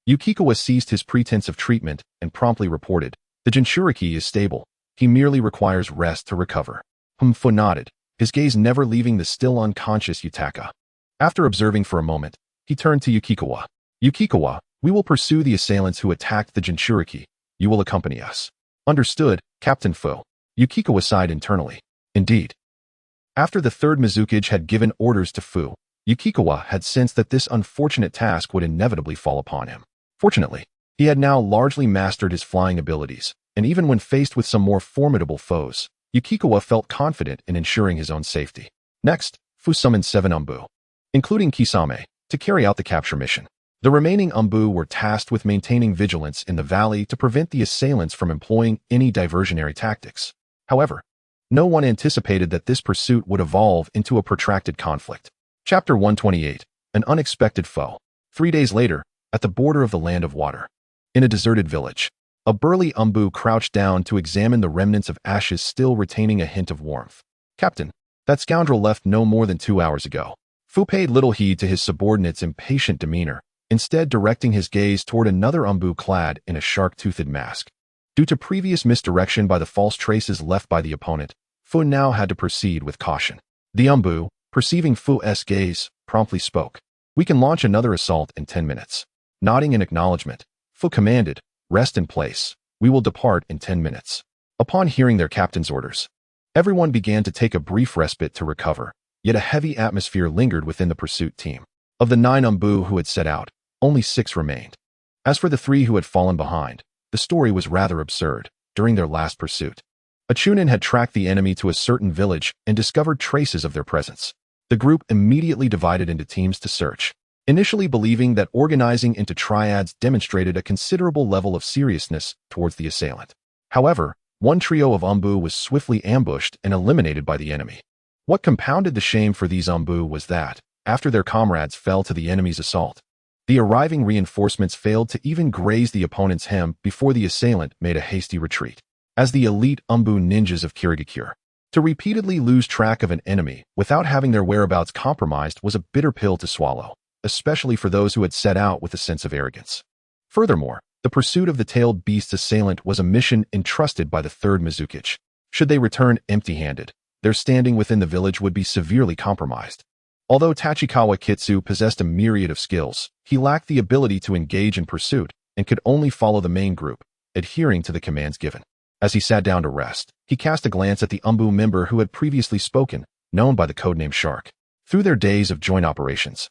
Yukikawa ceased his pretense of treatment and promptly reported, "The Jinchuriki is stable. He merely requires rest to recover." Fu nodded, his gaze never leaving the still unconscious Yutaka. After observing for a moment, he turned to Yukikawa. "Yukikawa, we will pursue the assailants who attacked the Jinchuriki. You will accompany us." "Understood, Captain Fu." Yukikawa sighed internally. Indeed. After the third Mizukage had given orders to Fu, Yukikawa had sensed that this unfortunate task would inevitably fall upon him. Fortunately, he had now largely mastered his flying abilities, and even when faced with some more formidable foes, Yukikawa felt confident in ensuring his own safety. Next, Fu summoned 7 Umbu, including Kisame, to carry out the capture mission. The remaining Umbu were tasked with maintaining vigilance in the valley to prevent the assailants from employing any diversionary tactics. However, no one anticipated that this pursuit would evolve into a protracted conflict. Chapter 128, An Unexpected Foe. 3 days later, at the border of the Land of Water, in a deserted village, a burly Umbu crouched down to examine the remnants of ashes still retaining a hint of warmth. "Captain, that scoundrel left no more than 2 hours ago." Fu paid little heed to his subordinate's impatient demeanor, instead directing his gaze toward another Umbu clad in a shark-toothed mask. Due to previous misdirection by the false traces left by the opponent, Fu now had to proceed with caution. The Umbu, perceiving Fu's gaze, promptly spoke. "We can launch another assault in 10 minutes. Nodding in acknowledgement, Fu commanded, "Rest in place. We will depart in 10 minutes. Upon hearing their captain's orders, everyone began to take a brief respite to recover, yet a heavy atmosphere lingered within the pursuit team. Of the 9 Umbu who had set out, only 6 remained. As for the 3 who had fallen behind, the story was rather absurd. During their last pursuit, a Chunin had tracked the enemy to a certain village and discovered traces of their presence. The group immediately divided into teams to search, initially believing that organizing into triads demonstrated a considerable level of seriousness towards the assailant. However, one trio of Umbu was swiftly ambushed and eliminated by the enemy. What compounded the shame for these Umbu was that, after their comrades fell to the enemy's assault, the arriving reinforcements failed to even graze the opponent's hem before the assailant made a hasty retreat. As the elite Umbu ninjas of Kirigakure, to repeatedly lose track of an enemy without having their whereabouts compromised was a bitter pill to swallow, especially for those who had set out with a sense of arrogance. Furthermore, the pursuit of the tailed beast's assailant was a mission entrusted by the third Mizukage. Should they return empty-handed, their standing within the village would be severely compromised. Although Tachikawa Kitsu possessed a myriad of skills, he lacked the ability to engage in pursuit and could only follow the main group, adhering to the commands given. As he sat down to rest, he cast a glance at the Umbu member who had previously spoken, known by the codename Shark. Through their days of joint operations,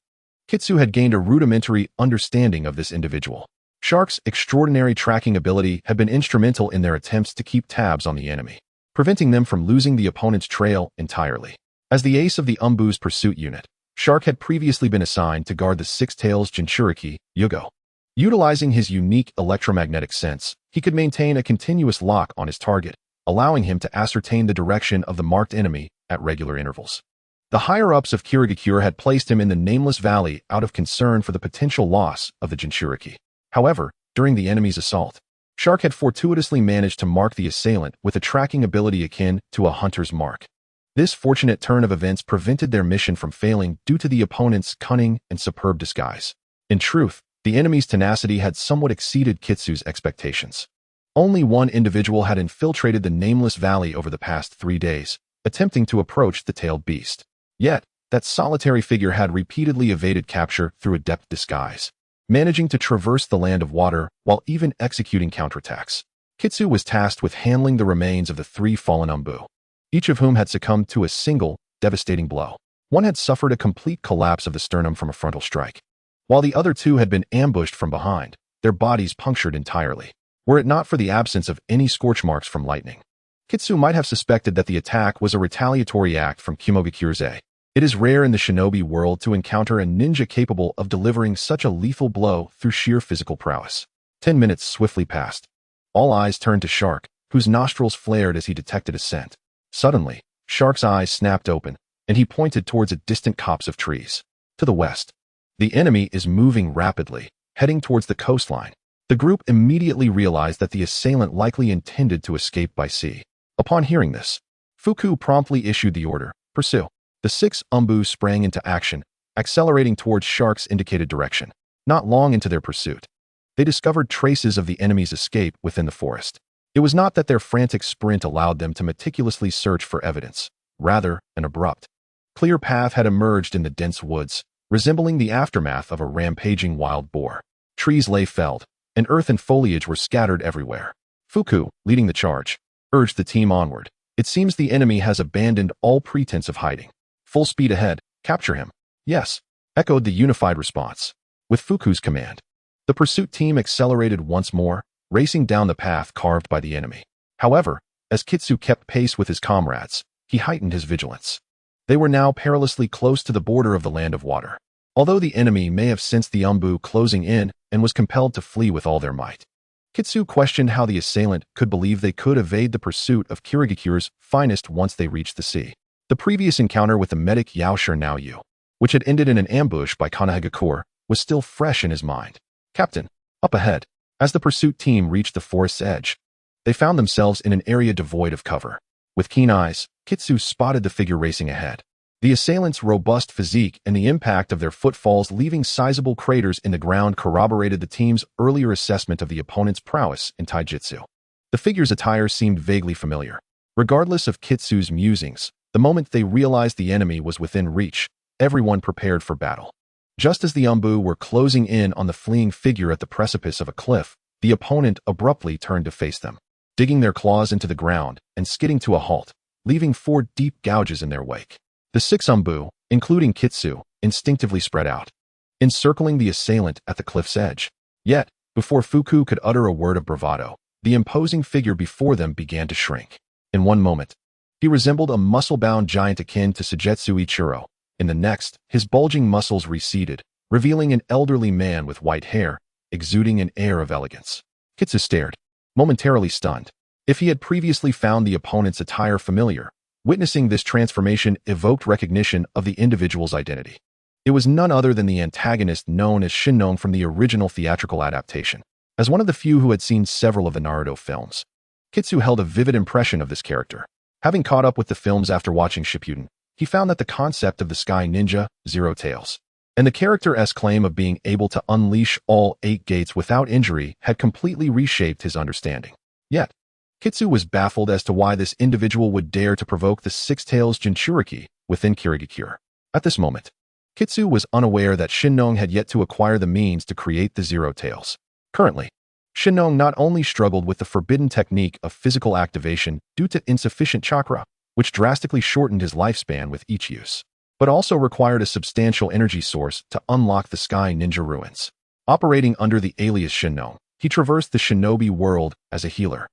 Kitsu had gained a rudimentary understanding of this individual. Shark's extraordinary tracking ability had been instrumental in their attempts to keep tabs on the enemy, preventing them from losing the opponent's trail entirely. As the ace of the Umbu's pursuit unit, Shark had previously been assigned to guard the six-tails Jinchuriki, Yugo. Utilizing his unique electromagnetic sense, He could maintain a continuous lock on his target, allowing him to ascertain the direction of the marked enemy at regular intervals. The higher-ups of Kirigakure had placed him in the Nameless Valley out of concern for the potential loss of the Jinchuriki. However, during the enemy's assault, Shark had fortuitously managed to mark the assailant with a tracking ability akin to a hunter's mark. This fortunate turn of events prevented their mission from failing due to the opponent's cunning and superb disguise. In truth, the enemy's tenacity had somewhat exceeded Kitsu's expectations. Only one individual had infiltrated the Nameless Valley over the past 3 days, attempting to approach the tailed beast. Yet, that solitary figure had repeatedly evaded capture through adept disguise, managing to traverse the land of water while even executing counterattacks. Kitsu was tasked with handling the remains of the 3 fallen Umbu, each of whom had succumbed to a single, devastating blow. One had suffered a complete collapse of the sternum from a frontal strike, while the other 2 had been ambushed from behind, their bodies punctured entirely. Were it not for the absence of any scorch marks from lightning, Kitsu might have suspected that the attack was a retaliatory act from Kimogakure's. It is rare in the shinobi world to encounter a ninja capable of delivering such a lethal blow through sheer physical prowess. 10 minutes swiftly passed. All eyes turned to Shark, whose nostrils flared as he detected a scent. Suddenly, Shark's eyes snapped open, and he pointed towards a distant copse of trees. To the west. The enemy is moving rapidly, heading towards the coastline. The group immediately realized that the assailant likely intended to escape by sea. Upon hearing this, Fuku promptly issued the order, "Pursue." The 6 Umbu sprang into action, accelerating towards Shark's indicated direction. Not long into their pursuit, they discovered traces of the enemy's escape within the forest. It was not that their frantic sprint allowed them to meticulously search for evidence. Rather, an abrupt, clear path had emerged in the dense woods, resembling the aftermath of a rampaging wild boar. Trees lay felled, and earth and foliage were scattered everywhere. Fuku, leading the charge, urged the team onward. "It seems the enemy has abandoned all pretense of hiding. Full speed ahead, capture him." "Yes," echoed the unified response. With Fuku's command, the pursuit team accelerated once more, racing down the path carved by the enemy. However, as Kitsu kept pace with his comrades, he heightened his vigilance. They were now perilously close to the border of the land of water. Although the enemy may have sensed the Umbu closing in and was compelled to flee with all their might, Kitsu questioned how the assailant could believe they could evade the pursuit of Kirigakure's finest once they reached the sea. The previous encounter with the medic Yaoshir Naoyu, which had ended in an ambush by Kanahagakure, was still fresh in his mind. "Captain, up ahead." As the pursuit team reached the forest's edge, they found themselves in an area devoid of cover. With keen eyes, Kitsu spotted the figure racing ahead. The assailant's robust physique and the impact of their footfalls leaving sizable craters in the ground corroborated the team's earlier assessment of the opponent's prowess in taijutsu. The figure's attire seemed vaguely familiar. Regardless of Kitsu's musings, the moment they realized the enemy was within reach, everyone prepared for battle. Just as the Umbu were closing in on the fleeing figure at the precipice of a cliff, the opponent abruptly turned to face them, digging their claws into the ground and skidding to a halt, leaving 4 deep gouges in their wake. The 6 Umbu, including Kitsu, instinctively spread out, encircling the assailant at the cliff's edge. Yet, before Fuku could utter a word of bravado, the imposing figure before them began to shrink. In one moment, he resembled a muscle-bound giant akin to Sugetsu Ichiro. In the next, his bulging muscles receded, revealing an elderly man with white hair, exuding an air of elegance. Kitsu stared, momentarily stunned. If he had previously found the opponent's attire familiar, witnessing this transformation evoked recognition of the individual's identity. It was none other than the antagonist known as Shinnong from the original theatrical adaptation. As one of the few who had seen several of the Naruto films, Kitsu held a vivid impression of this character. Having caught up with the films after watching Shippuden, he found that the concept of the Sky Ninja, Zero Tails, and the character's claim of being able to unleash all 8 gates without injury had completely reshaped his understanding. Yet, Kitsu was baffled as to why this individual would dare to provoke the 6 Tails Jinchuriki within Kirigakure. At this moment, Kitsu was unaware that Shinnong had yet to acquire the means to create the Zero Tails. Currently, Shinnong not only struggled with the forbidden technique of physical activation due to insufficient chakra, which drastically shortened his lifespan with each use, but also required a substantial energy source to unlock the Sky Ninja ruins. Operating under the alias Shinnong, he traversed the shinobi world as a healer,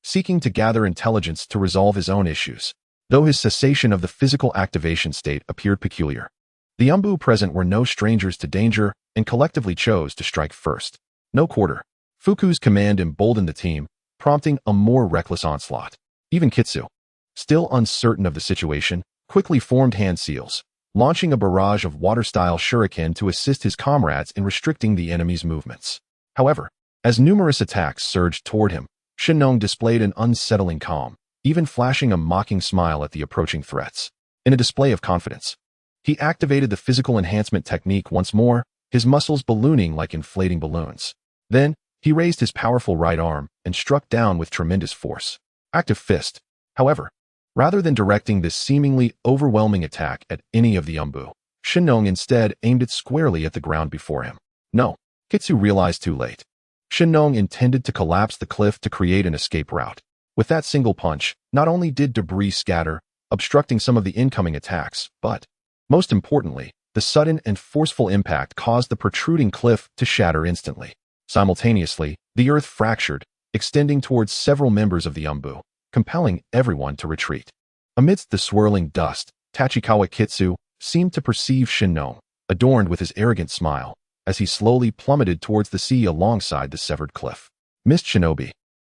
seeking to gather intelligence to resolve his own issues. Though his cessation of the physical activation state appeared peculiar, the Umbu present were no strangers to danger and collectively chose to strike first. No quarter. Fuku's command emboldened the team, prompting a more reckless onslaught. Even Kitsu, still uncertain of the situation, quickly formed hand seals, launching a barrage of water-style shuriken to assist his comrades in restricting the enemy's movements. However, as numerous attacks surged toward him, Shinong displayed an unsettling calm, even flashing a mocking smile at the approaching threats. In a display of confidence, he activated the physical enhancement technique once more, his muscles ballooning like inflating balloons. Then, he raised his powerful right arm and struck down with tremendous force. Active fist. However, rather than directing this seemingly overwhelming attack at any of the Umbu, Shinong instead aimed it squarely at the ground before him. No, Kitsu realized too late. Shinong intended to collapse the cliff to create an escape route. With that single punch, not only did debris scatter, obstructing some of the incoming attacks, but, most importantly, the sudden and forceful impact caused the protruding cliff to shatter instantly. Simultaneously, the earth fractured, extending towards several members of the Umbu, compelling everyone to retreat. Amidst the swirling dust, Tachikawa Kitsu seemed to perceive Shinong, adorned with his arrogant smile, as he slowly plummeted towards the sea alongside the severed cliff. Mist Shinobi,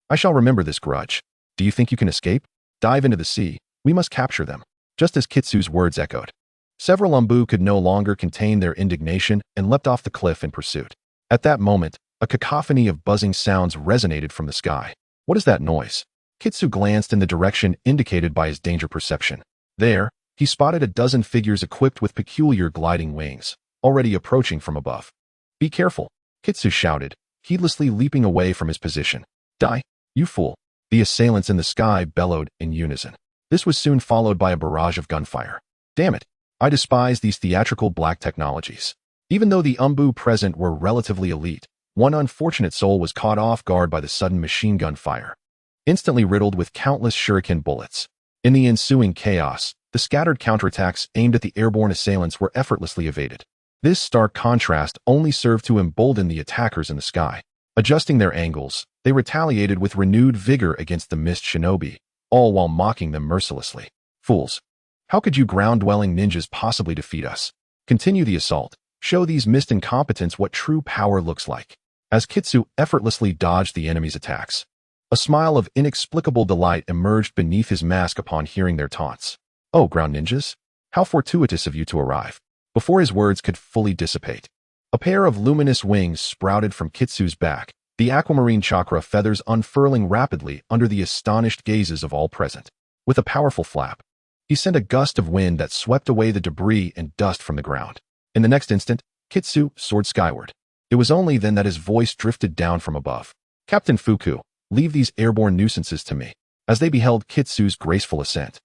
I shall remember this grudge. Do you think you can escape? Dive into the sea. We must capture them. Just as Kitsu's words echoed, several Umbu could no longer contain their indignation and leapt off the cliff in pursuit. At that moment, a cacophony of buzzing sounds resonated from the sky. What is that noise? Kitsu glanced in the direction indicated by his danger perception. There, he spotted a dozen figures equipped with peculiar gliding wings, already approaching from above. Be careful, Kitsu shouted, heedlessly leaping away from his position. Die, you fool! The assailants in the sky bellowed in unison. This was soon followed by a barrage of gunfire. Damn it! I despise these theatrical black technologies. Even though the Umbu present were relatively elite, one unfortunate soul was caught off guard by the sudden machine gun fire, instantly riddled with countless shuriken bullets. In the ensuing chaos, the scattered counterattacks aimed at the airborne assailants were effortlessly evaded. This stark contrast only served to embolden the attackers in the sky. Adjusting their angles, they retaliated with renewed vigor against the Mist Shinobi, all while mocking them mercilessly. Fools! How could you ground-dwelling ninjas possibly defeat us? Continue the assault. Show these Mist incompetents what true power looks like. As Kitsu effortlessly dodged the enemy's attacks, a smile of inexplicable delight emerged beneath his mask upon hearing their taunts. Oh, ground ninjas! How fortuitous of you to arrive. Before his words could fully dissipate, a pair of luminous wings sprouted from Kitsu's back, the aquamarine chakra feathers unfurling rapidly under the astonished gazes of all present. With a powerful flap, he sent a gust of wind that swept away the debris and dust from the ground. In the next instant, Kitsu soared skyward. It was only then that his voice drifted down from above. Captain Fuku, leave these airborne nuisances to me. As they beheld Kitsu's graceful ascent,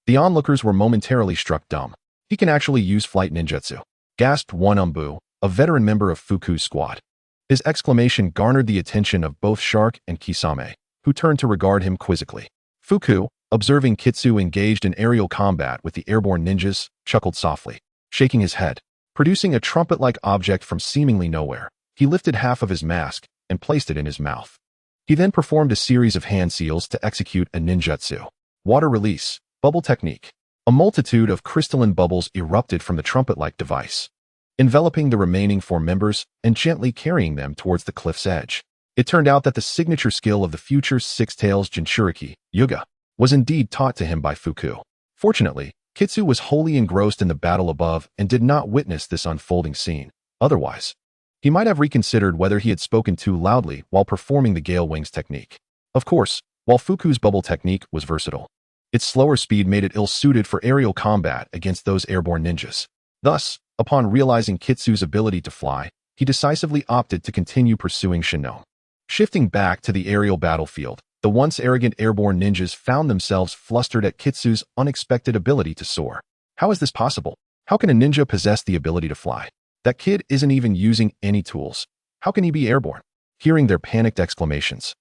the onlookers were momentarily struck dumb. He can actually use flight ninjutsu, gasped one Umbu, a veteran member of Fuku's squad. His exclamation garnered the attention of both Shark and Kisame, who turned to regard him quizzically. Fuku, observing Kitsu engaged in aerial combat with the airborne ninjas, chuckled softly, shaking his head. Producing a trumpet-like object from seemingly nowhere, he lifted half of his mask and placed it in his mouth. He then performed a series of hand seals to execute a ninjutsu. Water release, bubble technique. A multitude of crystalline bubbles erupted from the trumpet-like device, enveloping the remaining four members and gently carrying them towards the cliff's edge. It turned out that the signature skill of the future Six Tails Jinchuriki, Yuga, was indeed taught to him by Fuku. Fortunately, Kitsu was wholly engrossed in the battle above and did not witness this unfolding scene. Otherwise, he might have reconsidered whether he had spoken too loudly while performing the Gale Wings technique. Of course, while Fuku's bubble technique was versatile, its slower speed made it ill-suited for aerial combat against those airborne ninjas. Thus, upon realizing Kitsu's ability to fly, he decisively opted to continue pursuing Shinong. Shifting back to the aerial battlefield, the once arrogant airborne ninjas found themselves flustered at Kitsu's unexpected ability to soar. How is this possible? How can a ninja possess the ability to fly? That kid isn't even using any tools. How can he be airborne? Hearing their panicked exclamations,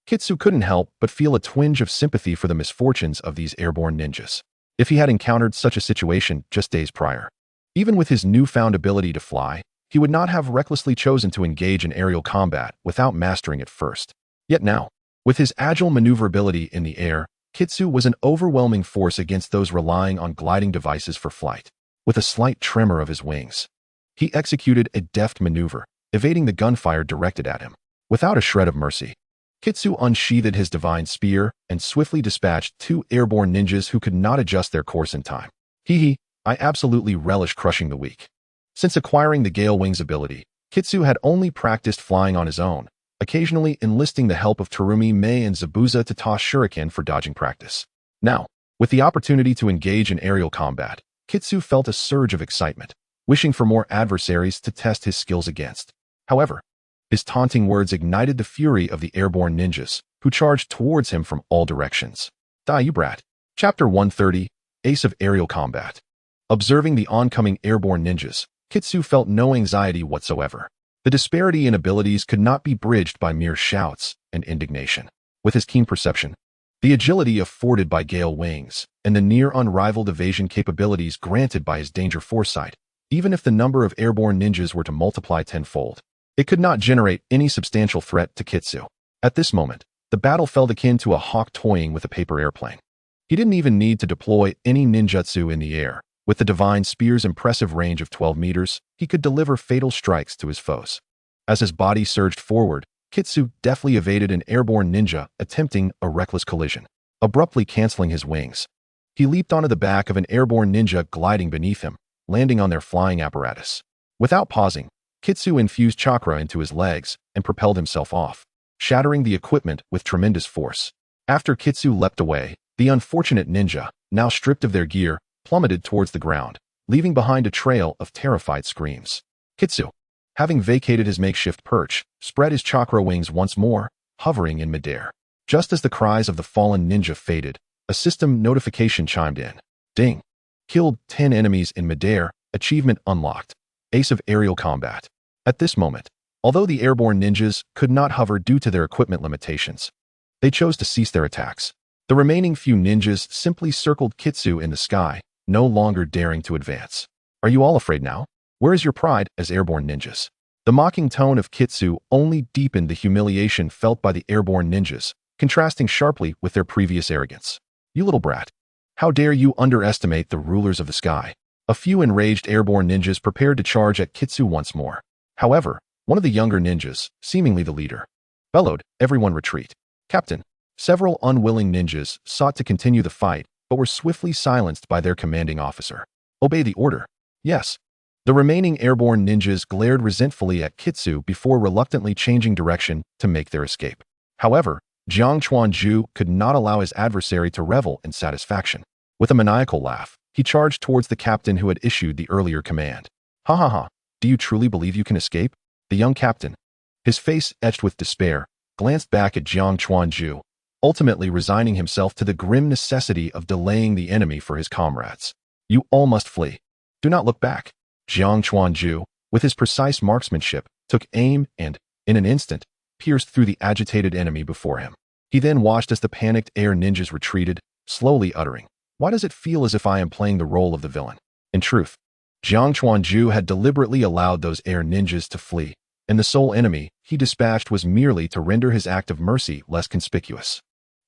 Kitsu couldn't help but feel a twinge of sympathy for the misfortunes of these airborne ninjas. If he had encountered such a situation just days prior, even with his newfound ability to fly, he would not have recklessly chosen to engage in aerial combat without mastering it first. Yet now, with his agile maneuverability in the air, Kitsu was an overwhelming force against those relying on gliding devices for flight. With a slight tremor of his wings, he executed a deft maneuver, evading the gunfire directed at him. Without a shred of mercy, Kitsu unsheathed his divine spear and swiftly dispatched 2 airborne ninjas who could not adjust their course in time. Hee, I absolutely relish crushing the weak. Since acquiring the Gale Wings ability, Kitsu had only practiced flying on his own, occasionally enlisting the help of Terumi, Mei, and Zabuza to toss shuriken for dodging practice. Now, with the opportunity to engage in aerial combat, Kitsu felt a surge of excitement, wishing for more adversaries to test his skills against. However, his taunting words ignited the fury of the airborne ninjas, who charged towards him from all directions. Die, you brat. Chapter 130, Ace of Aerial Combat. Observing the oncoming airborne ninjas, Kitsu felt no anxiety whatsoever. The disparity in abilities could not be bridged by mere shouts and indignation. With his keen perception, the agility afforded by Gale Wings, and the near-unrivaled evasion capabilities granted by his danger foresight, even if the number of airborne ninjas were to multiply tenfold, it could not generate any substantial threat to Kitsu. At this moment, the battle felt akin to a hawk toying with a paper airplane. He didn't even need to deploy any ninjutsu in the air. With the divine spear's impressive range of 12 meters, he could deliver fatal strikes to his foes. As his body surged forward, Kitsu deftly evaded an airborne ninja attempting a reckless collision, abruptly canceling his wings. He leaped onto the back of an airborne ninja gliding beneath him, landing on their flying apparatus. Without pausing, Kitsu infused chakra into his legs and propelled himself off, shattering the equipment with tremendous force. After Kitsu leapt away, the unfortunate ninja, now stripped of their gear, plummeted towards the ground, leaving behind a trail of terrified screams. Kitsu, having vacated his makeshift perch, spread his chakra wings once more, hovering in midair. Just as the cries of the fallen ninja faded, a system notification chimed in. Ding! Killed 10 enemies in midair, achievement unlocked. Ace of Aerial Combat. At this moment, although the airborne ninjas could not hover due to their equipment limitations, they chose to cease their attacks. The remaining few ninjas simply circled Kitsu in the sky, no longer daring to advance. Are you all afraid now? Where is your pride as airborne ninjas? The mocking tone of Kitsu only deepened the humiliation felt by the airborne ninjas, contrasting sharply with their previous arrogance. You little brat. How dare you underestimate the rulers of the sky? A few enraged airborne ninjas prepared to charge at Kitsu once more. However, one of the younger ninjas, seemingly the leader, bellowed, everyone retreat. Captain. Several unwilling ninjas sought to continue the fight, but were swiftly silenced by their commanding officer. Obey the order. Yes. The remaining airborne ninjas glared resentfully at Kitsu before reluctantly changing direction to make their escape. However, Jiang Chuanju could not allow his adversary to revel in satisfaction. With a maniacal laugh, he charged towards the captain who had issued the earlier command. Ha ha ha, do you truly believe you can escape? The young captain, his face etched with despair, glanced back at Jiang Chuanju, ultimately resigning himself to the grim necessity of delaying the enemy for his comrades. You all must flee. Do not look back. Jiang Chuanju, with his precise marksmanship, took aim and, in an instant, pierced through the agitated enemy before him. He then watched as the panicked air ninjas retreated, slowly uttering, "Why does it feel as if I am playing the role of the villain?" In truth, Jiang Chuanju had deliberately allowed those air ninjas to flee, and the sole enemy he dispatched was merely to render his act of mercy less conspicuous.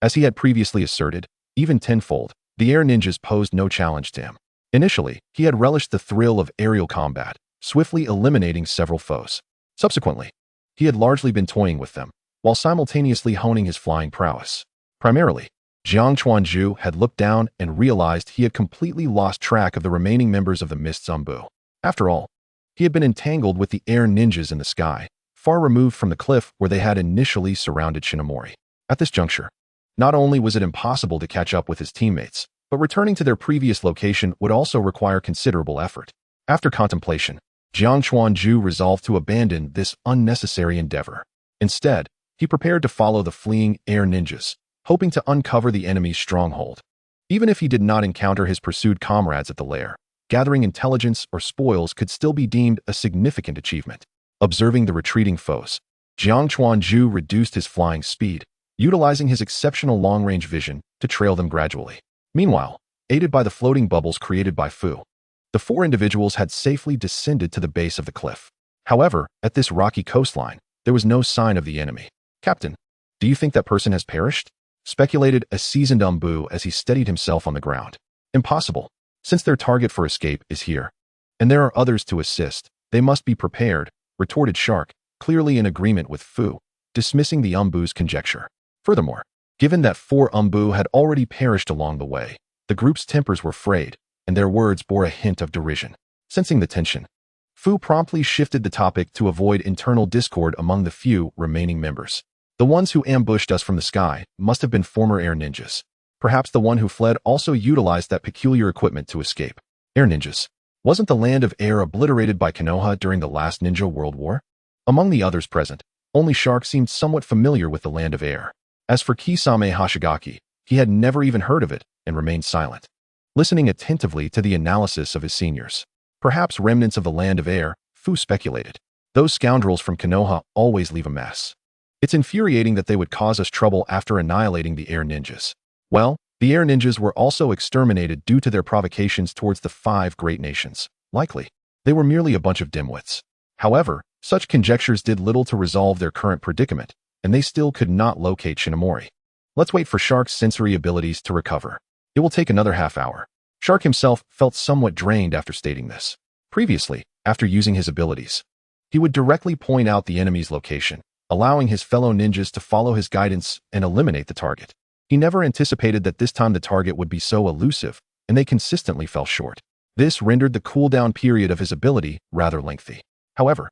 As he had previously asserted, even tenfold, the air ninjas posed no challenge to him. Initially, he had relished the thrill of aerial combat, swiftly eliminating several foes. Subsequently, he had largely been toying with them, while simultaneously honing his flying prowess. Primarily, Jiang Chuanju had looked down and realized he had completely lost track of the remaining members of the Mist Zumbu. After all, he had been entangled with the air ninjas in the sky, far removed from the cliff where they had initially surrounded Shinomori. At this juncture, not only was it impossible to catch up with his teammates, but returning to their previous location would also require considerable effort. After contemplation, Jiang Chuanju resolved to abandon this unnecessary endeavor. Instead, he prepared to follow the fleeing air ninjas, hoping to uncover the enemy's stronghold. Even if he did not encounter his pursued comrades at the lair, gathering intelligence or spoils could still be deemed a significant achievement. Observing the retreating foes, Jiang Chuanju reduced his flying speed, utilizing his exceptional long-range vision to trail them gradually. Meanwhile, aided by the floating bubbles created by Fu, the 4 individuals had safely descended to the base of the cliff. However, at this rocky coastline, there was no sign of the enemy. Captain, do you think that person has perished? Speculated a seasoned Umbu as he steadied himself on the ground. Impossible. Since their target for escape is here, and there are others to assist, they must be prepared, retorted Shark, clearly in agreement with Fu. dismissing the Umbu's conjecture. Furthermore, given that 4 Umbu had already perished along the way, the group's tempers were frayed, and their words bore a hint of derision. Sensing the tension, Fu promptly shifted the topic to avoid internal discord among the few remaining members. The ones who ambushed us from the sky must have been former air ninjas. Perhaps the one who fled also utilized that peculiar equipment to escape. Air ninjas. Wasn't the land of air obliterated by Konoha during the last Ninja World War? Among the others present, only Shark seemed somewhat familiar with the land of air. As for Kisame Hashigaki, he had never even heard of it and remained silent, listening attentively to the analysis of his seniors. Perhaps remnants of the land of air, Fu speculated. Those scoundrels from Konoha always leave a mess. It's infuriating that they would cause us trouble after annihilating the air ninjas. Well, the air ninjas were also exterminated due to their provocations towards the 5 great nations. Likely, they were merely a bunch of dimwits. However, such conjectures did little to resolve their current predicament, and they still could not locate Shinomori. Let's wait for Shark's sensory abilities to recover. It will take another half hour. Shark himself felt somewhat drained after stating this. Previously, after using his abilities, he would directly point out the enemy's location, allowing his fellow ninjas to follow his guidance and eliminate the target. He never anticipated that this time the target would be so elusive, and they consistently fell short. This rendered the cooldown period of his ability rather lengthy. However,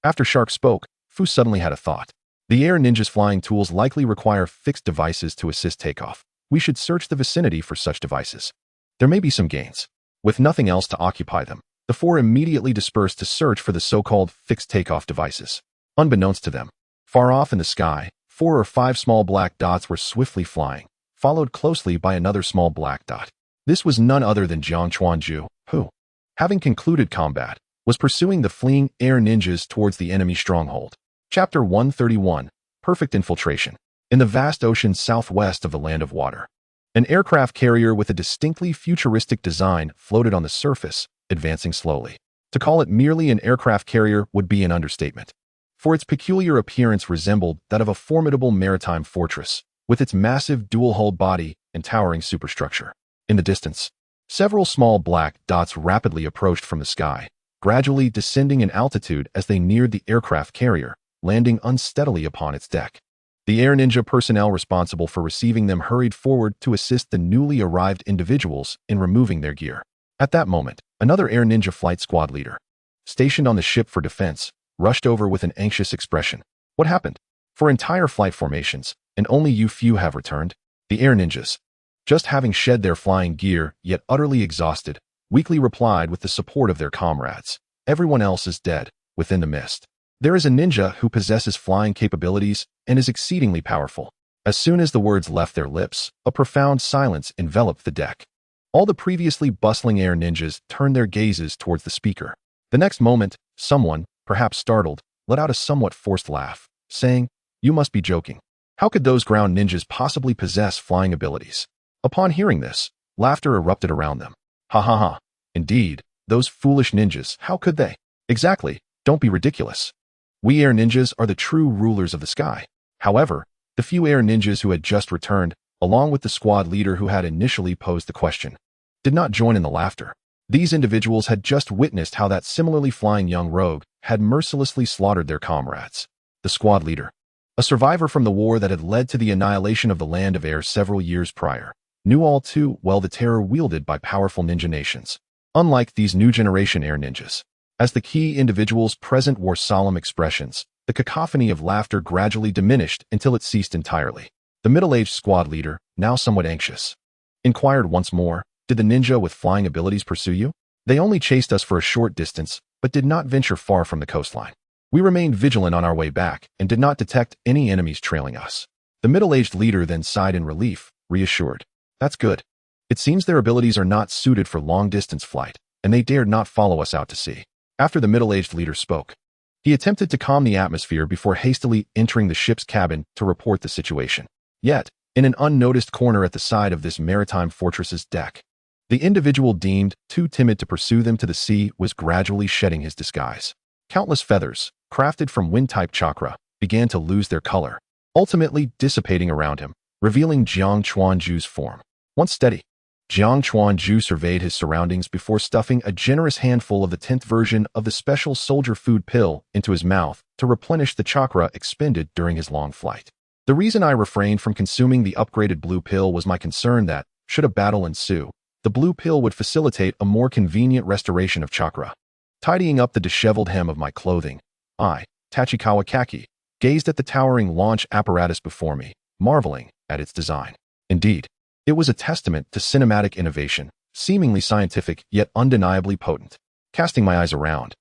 after Shark spoke, Fu suddenly had a thought. The air ninja's flying tools likely require fixed devices to assist takeoff. We should search the vicinity for such devices. There may be some gains. With nothing else to occupy them, the 4 immediately dispersed to search for the so-called fixed takeoff devices. Unbeknownst to them, far off in the sky, 4 or 5 small black dots were swiftly flying, followed closely by another small black dot. This was none other than Jiang Chuanju, who, having concluded combat, was pursuing the fleeing air ninjas towards the enemy stronghold. Chapter 131, Perfect Infiltration. In the vast ocean southwest of the Land of Water, an aircraft carrier with a distinctly futuristic design floated on the surface, advancing slowly. To call it merely an aircraft carrier would be an understatement, for its peculiar appearance resembled that of a formidable maritime fortress, with its massive dual-hulled body and towering superstructure. In the distance, several small black dots rapidly approached from the sky, gradually descending in altitude as they neared the aircraft carrier, landing unsteadily upon its deck. The air ninja personnel responsible for receiving them hurried forward to assist the newly arrived individuals in removing their gear. At that moment, another air ninja flight squad leader, stationed on the ship for defense, rushed over with an anxious expression. What happened? For entire flight formations, and only you few have returned. The air ninjas, just having shed their flying gear, yet utterly exhausted, weakly replied with the support of their comrades. Everyone else is dead, within the mist. There is a ninja who possesses flying capabilities and is exceedingly powerful. As soon as the words left their lips, a profound silence enveloped the deck. All the previously bustling air ninjas turned their gazes towards the speaker. The next moment, someone, perhaps startled, let out a somewhat forced laugh, saying, "You must be joking. How could those ground ninjas possibly possess flying abilities?" Upon hearing this, laughter erupted around them. Ha ha ha. Indeed, those foolish ninjas, how could they? Exactly, don't be ridiculous. We air ninjas are the true rulers of the sky. However, the few air ninjas who had just returned, along with the squad leader who had initially posed the question, did not join in the laughter. These individuals had just witnessed how that similarly flying young rogue had mercilessly slaughtered their comrades. The squad leader, a survivor from the war that had led to the annihilation of the land of air several years prior, knew all too well the terror wielded by powerful ninja nations. Unlike these new generation air ninjas, as the key individuals present wore solemn expressions, the cacophony of laughter gradually diminished until it ceased entirely. The middle-aged squad leader, now somewhat anxious, inquired once more, "Did the ninja with flying abilities pursue you?" "They only chased us for a short distance, but did not venture far from the coastline. We remained vigilant on our way back and did not detect any enemies trailing us." The middle-aged leader then sighed in relief, reassured. "That's good. It seems their abilities are not suited for long-distance flight, and they dared not follow us out to sea." After the middle-aged leader spoke, he attempted to calm the atmosphere before hastily entering the ship's cabin to report the situation. Yet, in an unnoticed corner at the side of this maritime fortress's deck, the individual deemed too timid to pursue them to the sea was gradually shedding his disguise. Countless feathers, crafted from wind-type chakra, began to lose their color, ultimately dissipating around him, revealing Jiang Chuanju's form. Once steady, Jiang Chuanju surveyed his surroundings before stuffing a generous handful of the 10th version of the special soldier food pill into his mouth to replenish the chakra expended during his long flight. The reason I refrained from consuming the upgraded blue pill was my concern that, should a battle ensue, the blue pill would facilitate a more convenient restoration of chakra. Tidying up the disheveled hem of my clothing, I, Tachikawa Kaki, gazed at the towering launch apparatus before me, marveling at its design. Indeed, it was a testament to cinematic innovation, seemingly scientific yet undeniably potent. Casting my eyes around,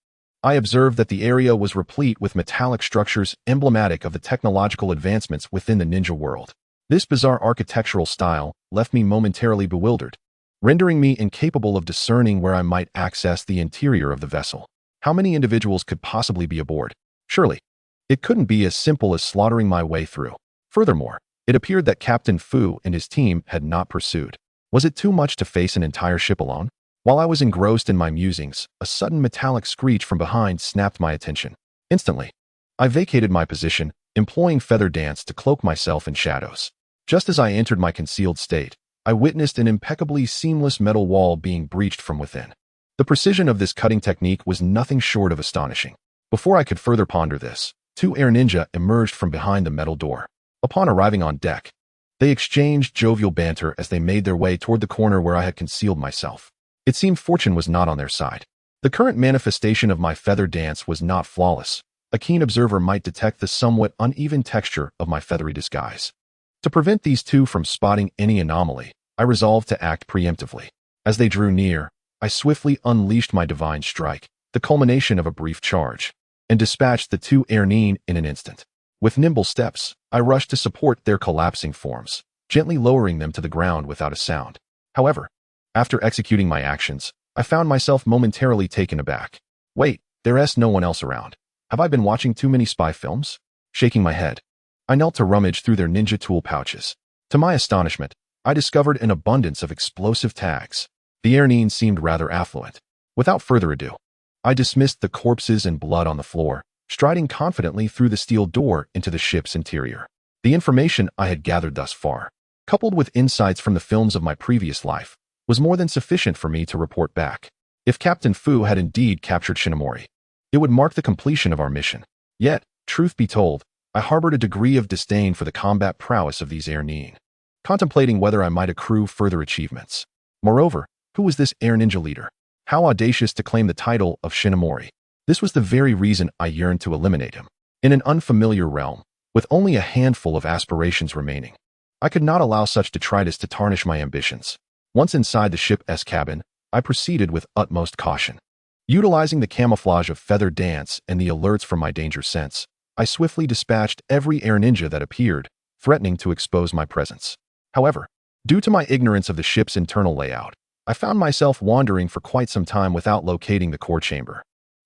I observed that the area was replete with metallic structures emblematic of the technological advancements within the ninja world. This bizarre architectural style left me momentarily bewildered, rendering me incapable of discerning where I might access the interior of the vessel. How many individuals could possibly be aboard? Surely, it couldn't be as simple as slaughtering my way through. Furthermore, it appeared that Captain Fu and his team had not pursued. Was it too much to face an entire ship alone? While I was engrossed in my musings, a sudden metallic screech from behind snapped my attention. Instantly, I vacated my position, employing feather dance to cloak myself in shadows. Just as I entered my concealed state, I witnessed an impeccably seamless metal wall being breached from within. The precision of this cutting technique was nothing short of astonishing. Before I could further ponder this, two air ninja emerged from behind the metal door. Upon arriving on deck, they exchanged jovial banter as they made their way toward the corner where I had concealed myself. It seemed fortune was not on their side. The current manifestation of my feather dance was not flawless. A keen observer might detect the somewhat uneven texture of my feathery disguise. To prevent these two from spotting any anomaly, I resolved to act preemptively. As they drew near, I swiftly unleashed my divine strike, the culmination of a brief charge, and dispatched the two Ernin in an instant. With nimble steps, I rushed to support their collapsing forms, gently lowering them to the ground without a sound. However, after executing my actions, I found myself momentarily taken aback. Wait, there's no one else around. Have I been watching too many spy films? Shaking my head, I knelt to rummage through their ninja tool pouches. To my astonishment, I discovered an abundance of explosive tags. The Ernin seemed rather affluent. Without further ado, I dismissed the corpses and blood on the floor, striding confidently through the steel door into the ship's interior. The information I had gathered thus far, coupled with insights from the films of my previous life, was more than sufficient for me to report back. If Captain Fu had indeed captured Shinomori, it would mark the completion of our mission. Yet, truth be told, I harbored a degree of disdain for the combat prowess of these Ernin, contemplating whether I might accrue further achievements. Moreover, who was this Air Ninja leader? How audacious to claim the title of Shinomori. This was the very reason I yearned to eliminate him. In an unfamiliar realm, with only a handful of aspirations remaining, I could not allow such detritus to tarnish my ambitions. Once inside the ship's cabin, I proceeded with utmost caution. Utilizing the camouflage of feather dance and the alerts from my danger sense, I swiftly dispatched every air ninja that appeared, threatening to expose my presence. However, due to my ignorance of the ship's internal layout, I found myself wandering for quite some time without locating the core chamber.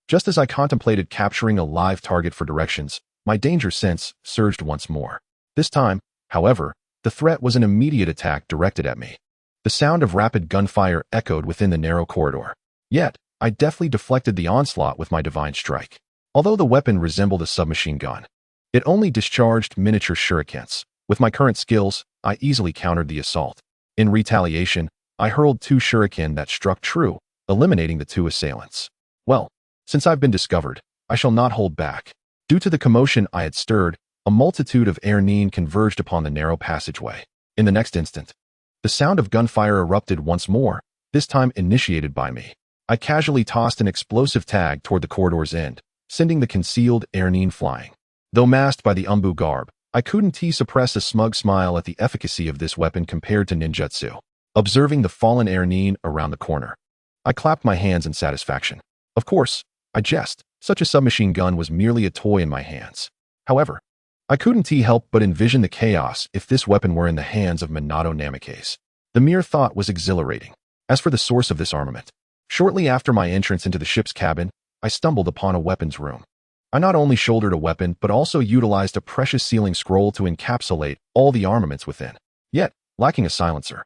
Just as I contemplated capturing a live target for directions, my danger sense surged once more. This time, however, the threat was an immediate attack directed at me. The sound of rapid gunfire echoed within the narrow corridor. Yet, I deftly deflected the onslaught with my divine strike. Although the weapon resembled a submachine gun, it only discharged miniature shurikens. With my current skills, I easily countered the assault. In retaliation, I hurled two shuriken that struck true, eliminating the two assailants. Well, since I've been discovered, I shall not hold back. Due to the commotion I had stirred, a multitude of Ernin converged upon the narrow passageway. In the next instant, the sound of gunfire erupted once more, this time initiated by me. I casually tossed an explosive tag toward the corridor's end, sending the concealed Ernin flying. Though masked by the Umbu garb, I couldn't suppress a smug smile at the efficacy of this weapon compared to ninjutsu. Observing the fallen Ernin around the corner, I clapped my hands in satisfaction. Of course, I jest. Such a submachine gun was merely a toy in my hands. However, I couldn't help but envision the chaos if this weapon were in the hands of Minato Namikaze. The mere thought was exhilarating. As for the source of this armament, shortly after my entrance into the ship's cabin, I stumbled upon a weapons room. I not only shouldered a weapon but also utilized a precious sealing scroll to encapsulate all the armaments within. Yet, lacking a silencer,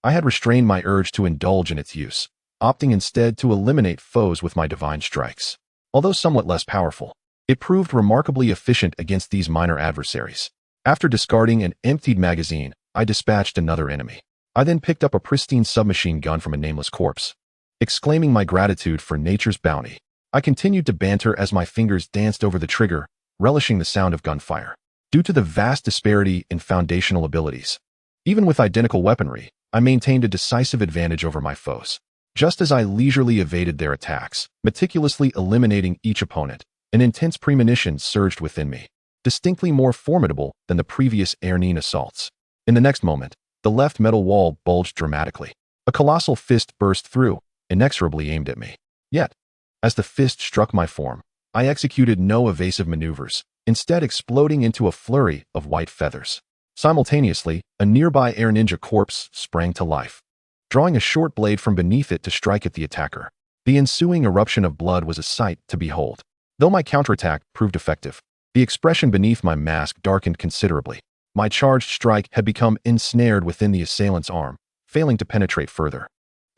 I had restrained my urge to indulge in its use, opting instead to eliminate foes with my divine strikes. Although somewhat less powerful, it proved remarkably efficient against these minor adversaries. After discarding an emptied magazine, I dispatched another enemy. I then picked up a pristine submachine gun from a nameless corpse. Exclaiming my gratitude for nature's bounty, I continued to banter as my fingers danced over the trigger, relishing the sound of gunfire. Due to the vast disparity in foundational abilities, even with identical weaponry, I maintained a decisive advantage over my foes. Just as I leisurely evaded their attacks, meticulously eliminating each opponent, an intense premonition surged within me, distinctly more formidable than the previous Ernine assaults. In the next moment, the left metal wall bulged dramatically. A colossal fist burst through, inexorably aimed at me. Yet, as the fist struck my form, I executed no evasive maneuvers, instead exploding into a flurry of white feathers. Simultaneously, a nearby air ninja corpse sprang to life, drawing a short blade from beneath it to strike at the attacker. The ensuing eruption of blood was a sight to behold. Though my counterattack proved effective, the expression beneath my mask darkened considerably. My charged strike had become ensnared within the assailant's arm, failing to penetrate further.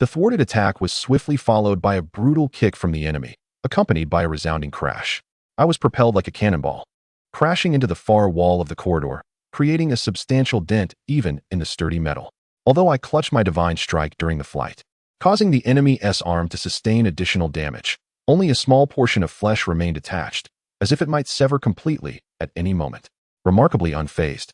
The thwarted attack was swiftly followed by a brutal kick from the enemy, accompanied by a resounding crash. I was propelled like a cannonball, crashing into the far wall of the corridor, creating a substantial dent even in the sturdy metal. Although I clutched my divine strike during the flight, causing the enemy's arm to sustain additional damage, only a small portion of flesh remained attached, as if it might sever completely at any moment. Remarkably unfazed,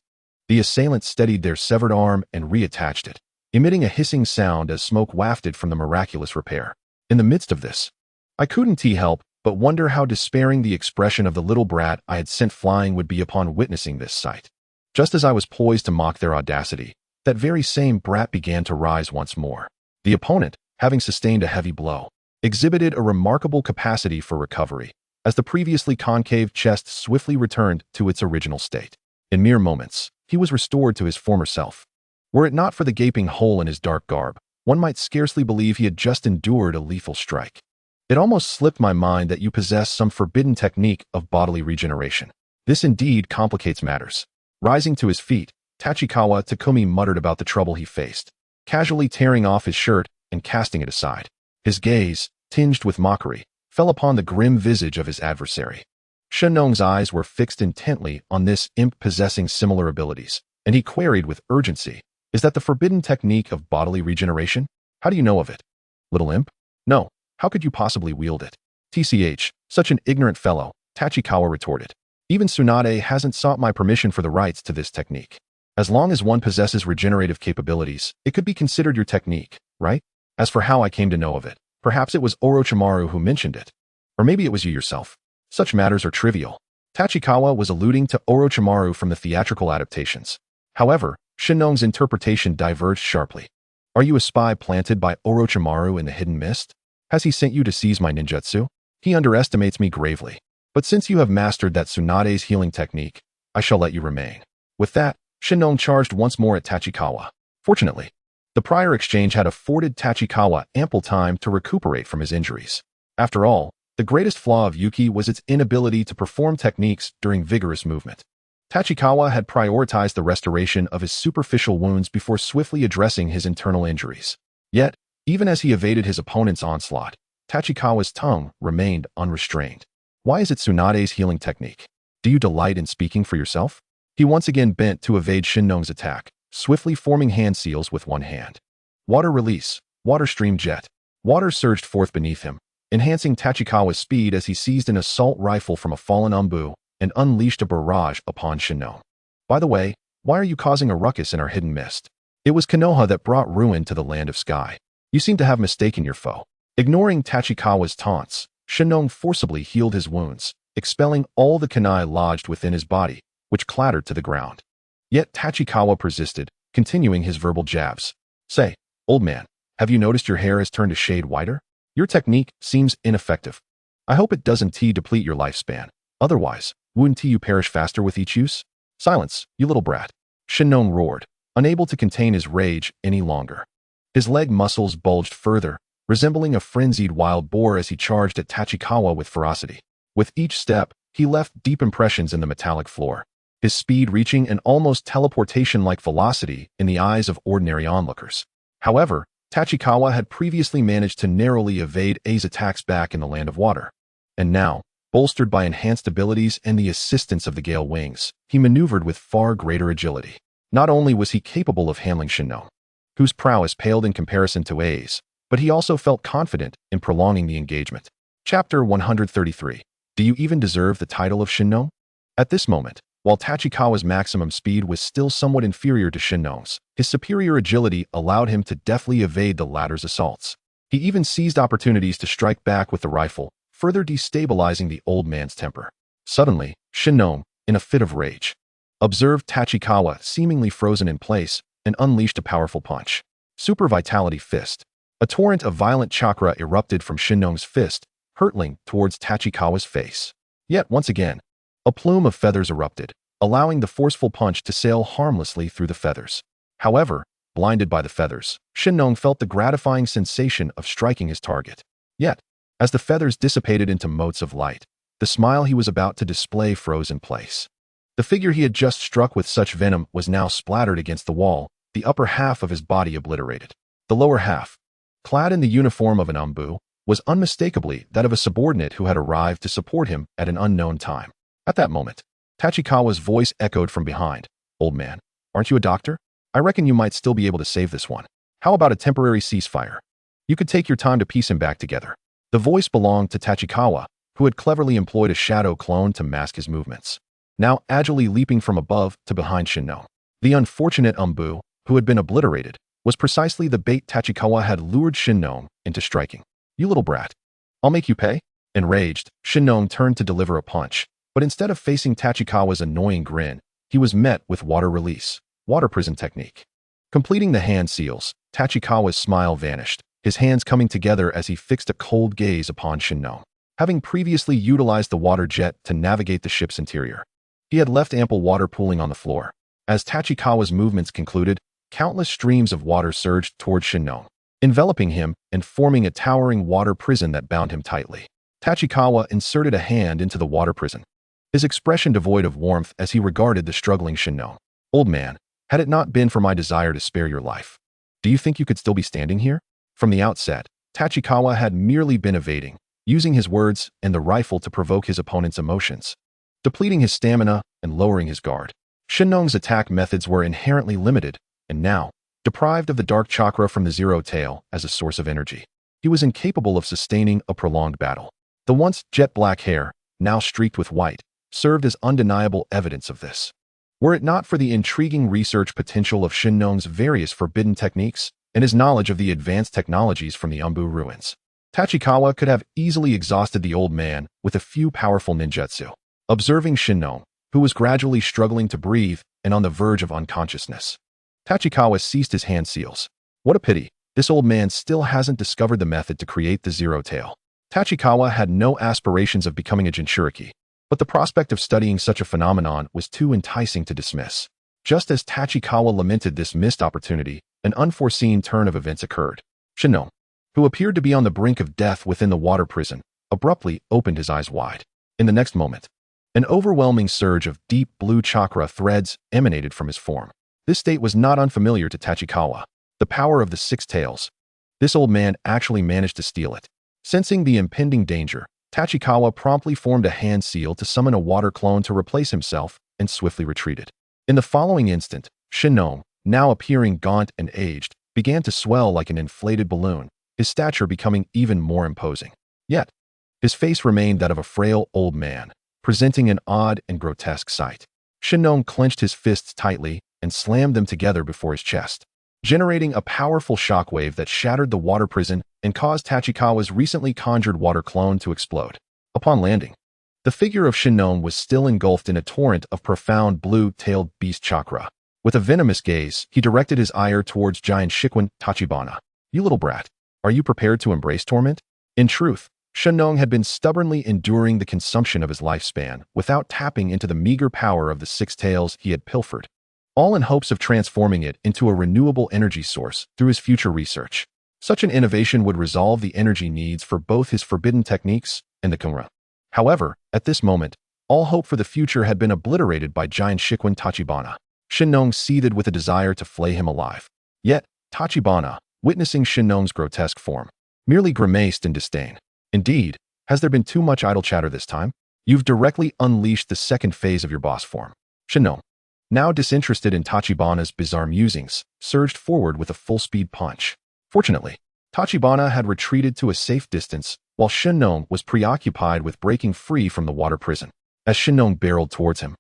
the assailants steadied their severed arm and reattached it, emitting a hissing sound as smoke wafted from the miraculous repair. In the midst of this, I couldn't help but wonder how despairing the expression of the little brat I had sent flying would be upon witnessing this sight. Just as I was poised to mock their audacity, that very same brat began to rise once more. The opponent, having sustained a heavy blow, exhibited a remarkable capacity for recovery, as the previously concave chest swiftly returned to its original state. In mere moments, he was restored to his former self. Were it not for the gaping hole in his dark garb, one might scarcely believe he had just endured a lethal strike. It almost slipped my mind that you possess some forbidden technique of bodily regeneration. This indeed complicates matters. Rising to his feet, Tachikawa Takumi muttered about the trouble he faced, casually tearing off his shirt and casting it aside. His gaze, tinged with mockery, fell upon the grim visage of his adversary. Shenong's eyes were fixed intently on this imp possessing similar abilities, and he queried with urgency, "Is that the forbidden technique of bodily regeneration? How do you know of it?" "Little imp? No, how could you possibly wield it?" "TCH, such an ignorant fellow," Tachikawa retorted. "Even Tsunade hasn't sought my permission for the rights to this technique. As long as one possesses regenerative capabilities, it could be considered your technique, right? As for how I came to know of it, perhaps it was Orochimaru who mentioned it. Or maybe it was you yourself. Such matters are trivial." Tachikawa was alluding to Orochimaru from the theatrical adaptations. However, Shenong's interpretation diverged sharply. "Are you a spy planted by Orochimaru in the hidden mist? Has he sent you to seize my ninjutsu? He underestimates me gravely. But since you have mastered that Tsunade's healing technique, I shall let you remain." With that, Shenong charged once more at Tachikawa. Fortunately, the prior exchange had afforded Tachikawa ample time to recuperate from his injuries. After all, the greatest flaw of Yuki was its inability to perform techniques during vigorous movement. Tachikawa had prioritized the restoration of his superficial wounds before swiftly addressing his internal injuries. Yet, even as he evaded his opponent's onslaught, Tachikawa's tongue remained unrestrained. "Why is it Tsunade's healing technique? Do you delight in speaking for yourself?" He once again bent to evade Shenong's attack, swiftly forming hand seals with one hand. Water release, water stream jet. Water surged forth beneath him, enhancing Tachikawa's speed as he seized an assault rifle from a fallen Umbu and unleashed a barrage upon Shenong. "By the way, why are you causing a ruckus in our hidden mist? It was Konoha that brought ruin to the land of sky. You seem to have mistaken your foe." Ignoring Tachikawa's taunts, Shenong forcibly healed his wounds, expelling all the kunai lodged within his body, which clattered to the ground. Yet Tachikawa persisted, continuing his verbal jabs. "Say, old man, have you noticed your hair has turned a shade whiter? Your technique seems ineffective. I hope it doesn't deplete your lifespan. Otherwise, wouldn't you perish faster with each use?" "Silence, you little brat," Shenong roared, unable to contain his rage any longer. His leg muscles bulged further, resembling a frenzied wild boar as he charged at Tachikawa with ferocity. With each step, he left deep impressions in the metallic floor, his speed reaching an almost teleportation-like velocity in the eyes of ordinary onlookers. However, Tachikawa had previously managed to narrowly evade A's attacks back in the Land of Water. And now, bolstered by enhanced abilities and the assistance of the Gale Wings, he maneuvered with far greater agility. Not only was he capable of handling Shenong, whose prowess paled in comparison to A's, but he also felt confident in prolonging the engagement. Chapter 133. Do you even deserve the title of Shinnon? At this moment, while Tachikawa's maximum speed was still somewhat inferior to Shinnon's, his superior agility allowed him to deftly evade the latter's assaults. He even seized opportunities to strike back with the rifle, further destabilizing the old man's temper. Suddenly, Shinnon, in a fit of rage, observed Tachikawa seemingly frozen in place and unleashed a powerful punch. Super Vitality Fist. A torrent of violent chakra erupted from Shinnon's fist, hurtling towards Tachikawa's face. Yet once again, a plume of feathers erupted, allowing the forceful punch to sail harmlessly through the feathers. However, blinded by the feathers, Shinnon felt the gratifying sensation of striking his target. Yet, as the feathers dissipated into motes of light, the smile he was about to display froze in place. The figure he had just struck with such venom was now splattered against the wall, the upper half of his body obliterated. The lower half, clad in the uniform of an Ambu, was unmistakably that of a subordinate who had arrived to support him at an unknown time. At that moment, Tachikawa's voice echoed from behind. "Old man, aren't you a doctor? I reckon you might still be able to save this one. How about a temporary ceasefire? You could take your time to piece him back together." The voice belonged to Tachikawa, who had cleverly employed a shadow clone to mask his movements, now agilely leaping from above to behind Shinnon. The unfortunate Ambu, who had been obliterated, was precisely the bait Tachikawa had lured Shinnon into striking. "You little brat. I'll make you pay." Enraged, Shinnon turned to deliver a punch, but instead of facing Tachikawa's annoying grin, he was met with water release, water prison technique. Completing the hand seals, Tachikawa's smile vanished, his hands coming together as he fixed a cold gaze upon Shinnon. Having previously utilized the water jet to navigate the ship's interior, he had left ample water pooling on the floor. As Tachikawa's movements concluded, countless streams of water surged toward Shinnon, enveloping him and forming a towering water prison that bound him tightly. Tachikawa inserted a hand into the water prison, his expression devoid of warmth as he regarded the struggling Shinnon. "Old man, had it not been for my desire to spare your life, do you think you could still be standing here?" From the outset, Tachikawa had merely been evading, using his words and the rifle to provoke his opponent's emotions, depleting his stamina and lowering his guard. Shinnon's attack methods were inherently limited, and now, deprived of the dark chakra from the Zero Tail as a source of energy, he was incapable of sustaining a prolonged battle. The once jet-black hair, now streaked with white, served as undeniable evidence of this. Were it not for the intriguing research potential of Shinnon's various forbidden techniques and his knowledge of the advanced technologies from the Ambu ruins, Tachikawa could have easily exhausted the old man with a few powerful ninjutsu. Observing Shinnon, who was gradually struggling to breathe and on the verge of unconsciousness, Tachikawa ceased his hand seals. What a pity, this old man still hasn't discovered the method to create the Zero Tail. Tachikawa had no aspirations of becoming a Jinchuriki, but the prospect of studying such a phenomenon was too enticing to dismiss. Just as Tachikawa lamented this missed opportunity, an unforeseen turn of events occurred. Shinnon, who appeared to be on the brink of death within the water prison, abruptly opened his eyes wide. In the next moment, an overwhelming surge of deep blue chakra threads emanated from his form. This state was not unfamiliar to Tachikawa. The power of the six tails. This old man actually managed to steal it. Sensing the impending danger, Tachikawa promptly formed a hand seal to summon a water clone to replace himself and swiftly retreated. In the following instant, Shinnon, now appearing gaunt and aged, began to swell like an inflated balloon, his stature becoming even more imposing. Yet, his face remained that of a frail old man, presenting an odd and grotesque sight. Shinnon clenched his fists tightly and slammed them together before his chest, generating a powerful shockwave that shattered the water prison and caused Tachikawa's recently conjured water clone to explode. Upon landing, the figure of Shinnon was still engulfed in a torrent of profound blue-tailed beast chakra. With a venomous gaze, he directed his ire towards giant Shiquin Tachibana. "You little brat, are you prepared to embrace torment?" In truth, Shinnon had been stubbornly enduring the consumption of his lifespan without tapping into the meager power of the six tails he had pilfered, all in hopes of transforming it into a renewable energy source through his future research. Such an innovation would resolve the energy needs for both his forbidden techniques and the Kunra. However, at this moment, all hope for the future had been obliterated by giant Shiquin Tachibana. Shinnon seethed with a desire to flay him alive. Yet, Tachibana, witnessing Shinnon's grotesque form, merely grimaced in disdain. "Indeed, has there been too much idle chatter this time? You've directly unleashed the second phase of your boss form. Shinnon, now disinterested in Tachibana's bizarre musings, surged forward with a full-speed punch. Fortunately, Tachibana had retreated to a safe distance, while Shinnong was preoccupied with breaking free from the water prison. As Shinnong barreled towards him,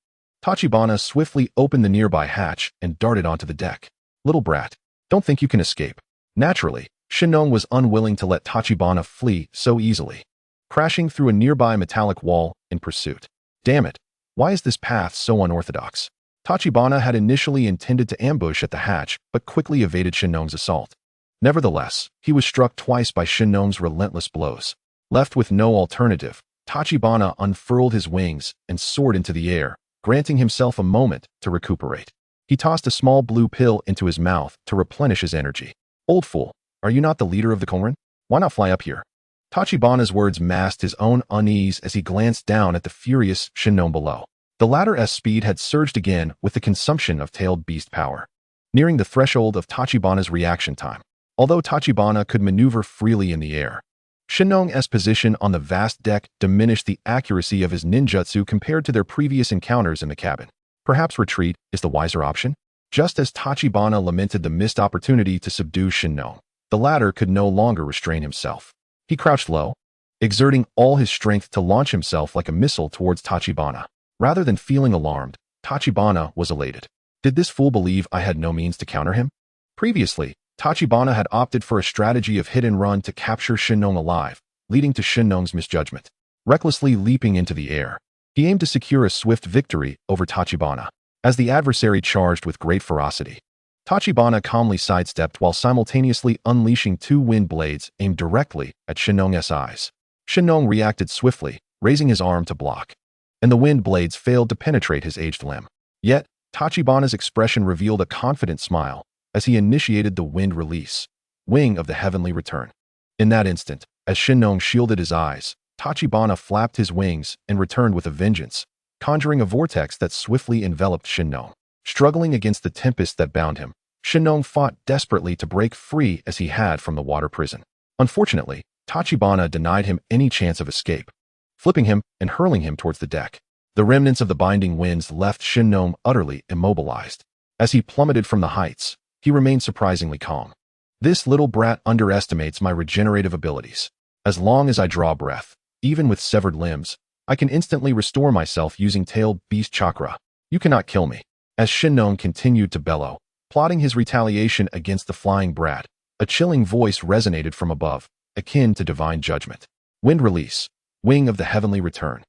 Tachibana swiftly opened the nearby hatch and darted onto the deck. "Little brat, don't think you can escape." Naturally, Shinnong was unwilling to let Tachibana flee so easily, crashing through a nearby metallic wall in pursuit. Damn it, why is this path so unorthodox? Tachibana had initially intended to ambush at the hatch, but quickly evaded Shinnong's assault. Nevertheless, he was struck twice by Shinnong's relentless blows. Left with no alternative, Tachibana unfurled his wings and soared into the air, granting himself a moment to recuperate. He tossed a small blue pill into his mouth to replenish his energy. "Old fool, are you not the leader of the Korin? Why not fly up here?" Tachibana's words masked his own unease as he glanced down at the furious Shinnong below. The latter's speed had surged again with the consumption of tailed beast power, nearing the threshold of Tachibana's reaction time. Although Tachibana could maneuver freely in the air, Shinnong's position on the vast deck diminished the accuracy of his ninjutsu compared to their previous encounters in the cabin. Perhaps retreat is the wiser option? Just as Tachibana lamented the missed opportunity to subdue Shinnong, the latter could no longer restrain himself. He crouched low, exerting all his strength to launch himself like a missile towards Tachibana. Rather than feeling alarmed, Tachibana was elated. Did this fool believe I had no means to counter him? Previously, Tachibana had opted for a strategy of hit and run to capture Shinnong alive, leading to Shinnong's misjudgment. Recklessly leaping into the air, he aimed to secure a swift victory over Tachibana. As the adversary charged with great ferocity, Tachibana calmly sidestepped while simultaneously unleashing two wind blades aimed directly at Shinnong's eyes. Shinnong reacted swiftly, raising his arm to block, and the wind blades failed to penetrate his aged limb. Yet, Tachibana's expression revealed a confident smile as he initiated the wind release, wing of the heavenly return. In that instant, as Shinnong shielded his eyes, Tachibana flapped his wings and returned with a vengeance, conjuring a vortex that swiftly enveloped Shinnong. Struggling against the tempest that bound him, Shinnong fought desperately to break free as he had from the water prison. Unfortunately, Tachibana denied him any chance of escape, flipping him and hurling him towards the deck. The remnants of the binding winds left Shinnong utterly immobilized. As he plummeted from the heights, he remained surprisingly calm. "This little brat underestimates my regenerative abilities. As long as I draw breath, even with severed limbs, I can instantly restore myself using tailed beast chakra. You cannot kill me." As Shinnong continued to bellow, plotting his retaliation against the flying brat, a chilling voice resonated from above, akin to divine judgment. "Wind release, wing of the heavenly return."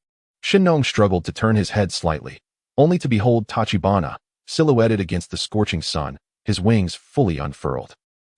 Shinnong struggled to turn his head slightly, only to behold Tachibana, silhouetted against the scorching sun, his wings fully unfurled.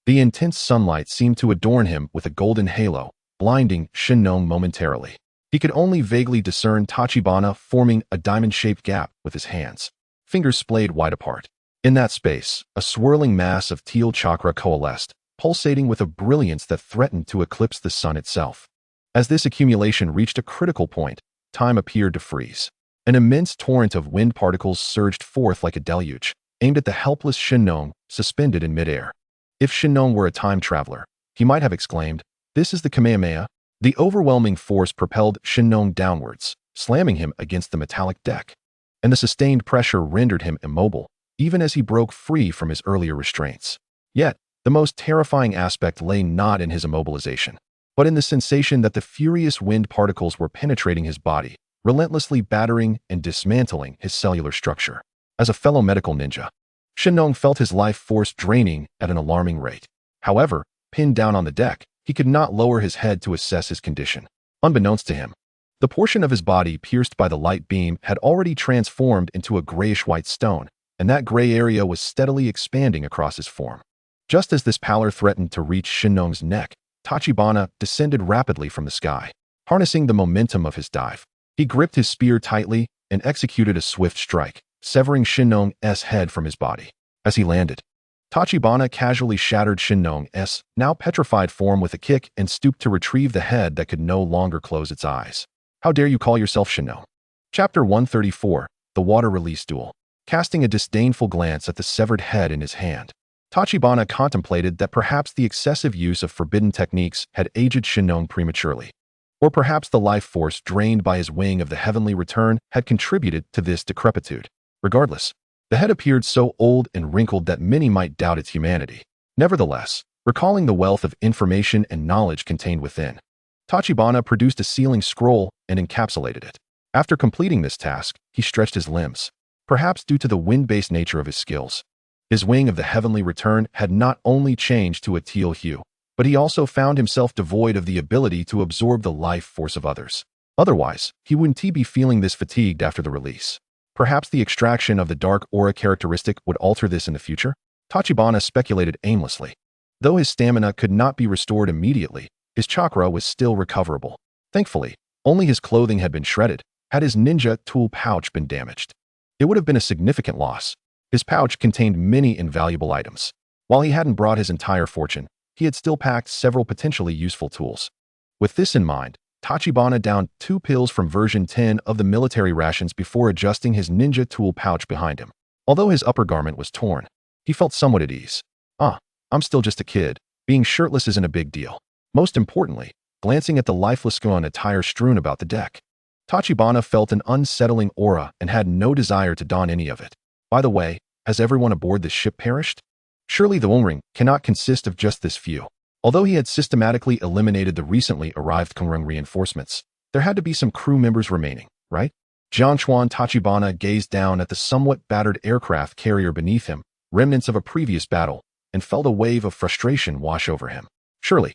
The intense sunlight seemed to adorn him with a golden halo, blinding Shinnong momentarily. He could only vaguely discern Tachibana forming a diamond-shaped gap with his hands, fingers splayed wide apart. In that space, a swirling mass of teal chakra coalesced, pulsating with a brilliance that threatened to eclipse the sun itself. As this accumulation reached a critical point, time appeared to freeze. An immense torrent of wind particles surged forth like a deluge, aimed at the helpless Shinnong suspended in midair. If Shinnong were a time traveler, he might have exclaimed, "This is the Kamehameha." The overwhelming force propelled Shinnong downwards, slamming him against the metallic deck, and the sustained pressure rendered him immobile, even as he broke free from his earlier restraints. Yet, the most terrifying aspect lay not in his immobilization, but in the sensation that the furious wind particles were penetrating his body, relentlessly battering and dismantling his cellular structure. As a fellow medical ninja, Shinnong felt his life force draining at an alarming rate. However, pinned down on the deck, he could not lower his head to assess his condition. Unbeknownst to him, the portion of his body pierced by the light beam had already transformed into a grayish-white stone, and that gray area was steadily expanding across his form. Just as this pallor threatened to reach Shinnong's neck, Tachibana descended rapidly from the sky. Harnessing the momentum of his dive, he gripped his spear tightly and executed a swift strike, severing Shinnong's head from his body. As he landed, Tachibana casually shattered Shinnong's now petrified form with a kick and stooped to retrieve the head that could no longer close its eyes. "How dare you call yourself Shinnong?" Chapter 134, The Water Release Duel. Casting a disdainful glance at the severed head in his hand, Tachibana contemplated that perhaps the excessive use of forbidden techniques had aged Shinnong prematurely. Or perhaps the life force drained by his wing of the heavenly return had contributed to this decrepitude. Regardless, The head appeared so old and wrinkled that many might doubt its humanity. Nevertheless, recalling the wealth of information and knowledge contained within, Tachibana produced a sealing scroll and encapsulated it. After completing this task, he stretched his limbs, perhaps due to the wind-based nature of his skills. His wing of the heavenly return had not only changed to a teal hue, but he also found himself devoid of the ability to absorb the life force of others. Otherwise, he wouldn't be feeling this fatigued after the release. Perhaps the extraction of the dark aura characteristic would alter this in the future? Tachibana speculated aimlessly. Though his stamina could not be restored immediately, his chakra was still recoverable. Thankfully, only his clothing had been shredded. Had his ninja tool pouch been damaged, it would have been a significant loss. His pouch contained many invaluable items. While he hadn't brought his entire fortune, he had still packed several potentially useful tools. With this in mind, Tachibana downed 2 pills from version 10 of the military rations before adjusting his ninja tool pouch behind him. Although his upper garment was torn, he felt somewhat at ease. I'm still just a kid. Being shirtless isn't a big deal. Most importantly, glancing at the lifeless gun attire strewn about the deck, Tachibana felt an unsettling aura and had no desire to don any of it. By the way, has everyone aboard this ship perished? Surely the Wongring cannot consist of just this few. Although he had systematically eliminated the recently arrived Kongrung reinforcements, there had to be some crew members remaining, right? Jiangchuan Tachibana gazed down at the somewhat battered aircraft carrier beneath him, remnants of a previous battle, and felt a wave of frustration wash over him. Surely,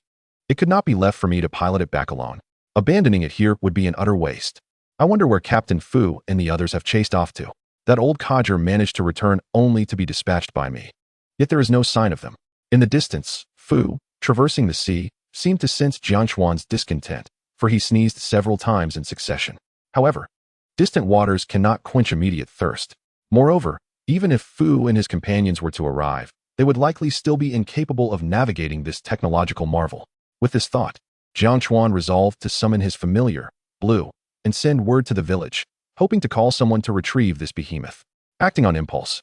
it could not be left for me to pilot it back alone. Abandoning it here would be an utter waste. I wonder where Captain Fu and the others have chased off to. That old codger managed to return only to be dispatched by me. Yet there is no sign of them. In the distance, Fu, traversing the sea, seemed to sense Jiangchuan's discontent, for he sneezed several times in succession. However, distant waters cannot quench immediate thirst. Moreover, even if Fu and his companions were to arrive, they would likely still be incapable of navigating this technological marvel. With this thought, Jiangchuan resolved to summon his familiar, Blue, and send word to the village, hoping to call someone to retrieve this behemoth. Acting on impulse,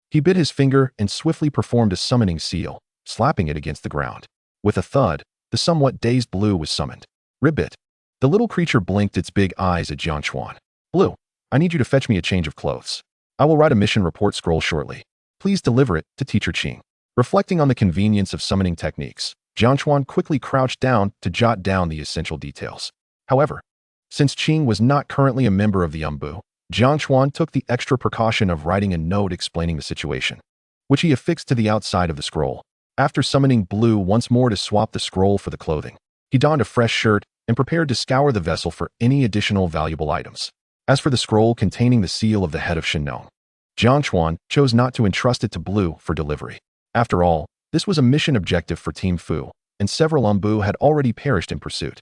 he bit his finger and swiftly performed a summoning seal, slapping it against the ground. With a thud, the somewhat dazed Blue was summoned. Ribbit. The little creature blinked its big eyes at Jiangchuan. Blue, I need you to fetch me a change of clothes. I will write a mission report scroll shortly. Please deliver it to Teacher Qing. Reflecting on the convenience of summoning techniques, Jiangchuan quickly crouched down to jot down the essential details. However, since Qing was not currently a member of the Umbu, Jiangchuan took the extra precaution of writing a note explaining the situation, which he affixed to the outside of the scroll. After summoning Blue once more to swap the scroll for the clothing, he donned a fresh shirt and prepared to scour the vessel for any additional valuable items. As for the scroll containing the seal of the head of Shinnong, Jiangchuan chose not to entrust it to Blue for delivery. After all, this was a mission objective for Team Fu, and several Umbu had already perished in pursuit.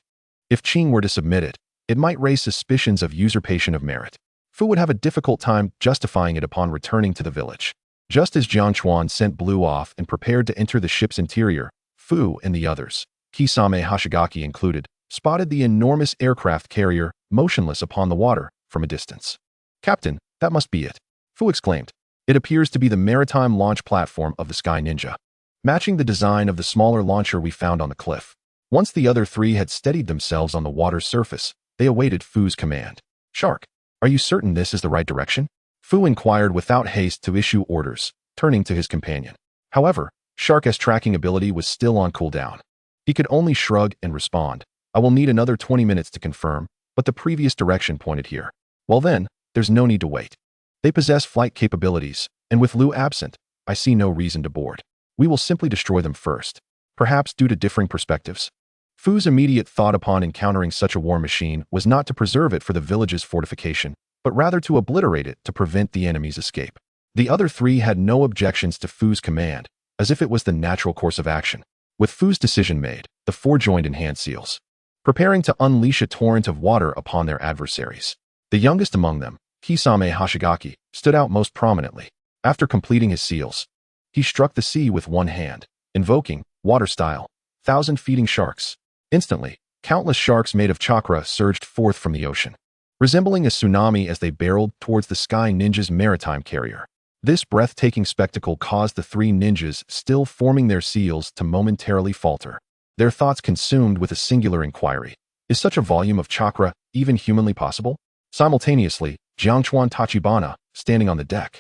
If Qing were to submit it, it might raise suspicions of usurpation of merit. Fu would have a difficult time justifying it upon returning to the village. Just as Jiangchuan sent Blue off and prepared to enter the ship's interior, Fu and the others, Kisame Hashigaki included, spotted the enormous aircraft carrier motionless upon the water from a distance. "Captain, that must be it," Fu exclaimed. "It appears to be the maritime launch platform of the Sky Ninja, matching the design of the smaller launcher we found on the cliff." Once the other 3 had steadied themselves on the water's surface, they awaited Fu's command. "Shark, are you certain this is the right direction?" Fu inquired without haste to issue orders, turning to his companion. However, Shark's tracking ability was still on cooldown. He could only shrug and respond, "I will need another 20 minutes to confirm, but the previous direction pointed here." "Well then, there's no need to wait. They possess flight capabilities, and with Lu absent, I see no reason to board. We will simply destroy them first, perhaps due to differing perspectives." Fu's immediate thought upon encountering such a war machine was not to preserve it for the village's fortification, but rather to obliterate it to prevent the enemy's escape. The other 3 had no objections to Fu's command, as if it was the natural course of action. With Fu's decision made, the 4 joined in hand seals, preparing to unleash a torrent of water upon their adversaries. The youngest among them, Kisame Hashigaki, stood out most prominently. After completing his seals, he struck the sea with one hand, invoking, water style, 1,000-feeding sharks. Instantly, countless sharks made of chakra surged forth from the ocean, resembling a tsunami as they barreled towards the Sky Ninja's maritime carrier. This breathtaking spectacle caused the 3 ninjas still forming their seals to momentarily falter, their thoughts consumed with a singular inquiry. Is such a volume of chakra even humanly possible? Simultaneously, Jiangchuan Tachibana, standing on the deck,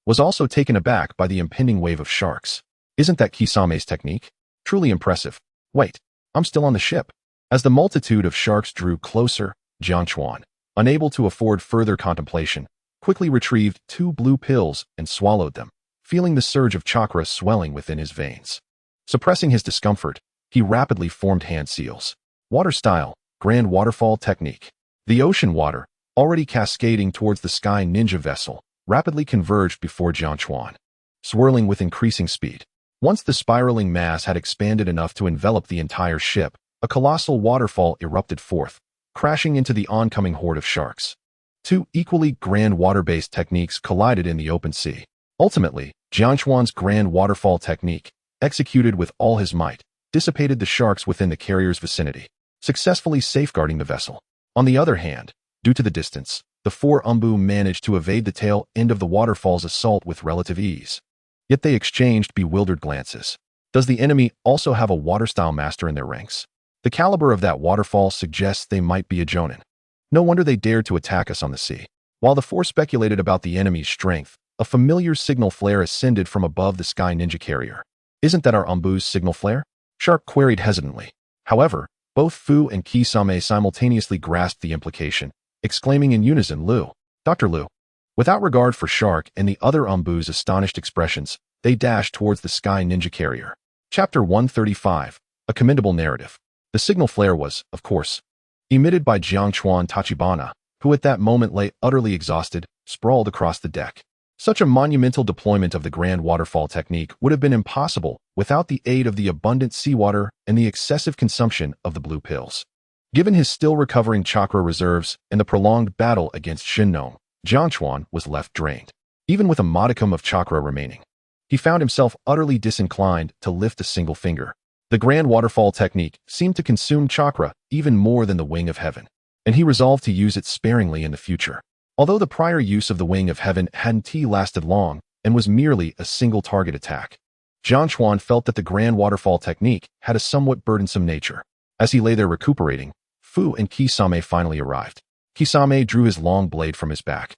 was also taken aback by the impending wave of sharks. Isn't that Kisame's technique? Truly impressive. Wait, I'm still on the ship. As the multitude of sharks drew closer, Jiangchuan, unable to afford further contemplation, quickly retrieved 2 blue pills and swallowed them, feeling the surge of chakra swelling within his veins. Suppressing his discomfort, he rapidly formed hand seals. Water style, grand waterfall technique. The ocean water, already cascading towards the sky ninja vessel, rapidly converged before Jiangchuan, swirling with increasing speed. Once the spiraling mass had expanded enough to envelop the entire ship, a colossal waterfall erupted forth, crashing into the oncoming horde of sharks. 2 equally grand water-based techniques collided in the open sea. Ultimately, Jiangchuan's grand waterfall technique, executed with all his might, dissipated the sharks within the carrier's vicinity, successfully safeguarding the vessel. On the other hand, due to the distance, the 4 Umbu managed to evade the tail end of the waterfall's assault with relative ease. Yet they exchanged bewildered glances. Does the enemy also have a water-style master in their ranks? The caliber of that waterfall suggests they might be a Jonin. No wonder they dared to attack us on the sea. While the 4 speculated about the enemy's strength, a familiar signal flare ascended from above the sky ninja carrier. Isn't that our Umbu's signal flare? Shark queried hesitantly. However, both Fu and Kisame simultaneously grasped the implication, exclaiming in unison, "Lu! Dr. Lu!" Without regard for Shark and the other Umbu's astonished expressions, they dashed towards the sky ninja carrier. Chapter 135, A Commendable Narrative. The signal flare was, of course, emitted by Jiangchuan Tachibana, who at that moment lay utterly exhausted, sprawled across the deck. Such a monumental deployment of the grand waterfall technique would have been impossible without the aid of the abundant seawater and the excessive consumption of the blue pills. Given his still recovering chakra reserves and the prolonged battle against Shinnong, Jiangchuan was left drained. Even with a modicum of chakra remaining, he found himself utterly disinclined to lift a single finger. The grand waterfall technique seemed to consume chakra even more than the Wing of Heaven, and he resolved to use it sparingly in the future. Although the prior use of the Wing of Heaven hadn't lasted long and was merely a single target attack, Jiangchuan felt that the grand waterfall technique had a somewhat burdensome nature. As he lay there recuperating, Fu and Kisame finally arrived. Kisame drew his long blade from his back,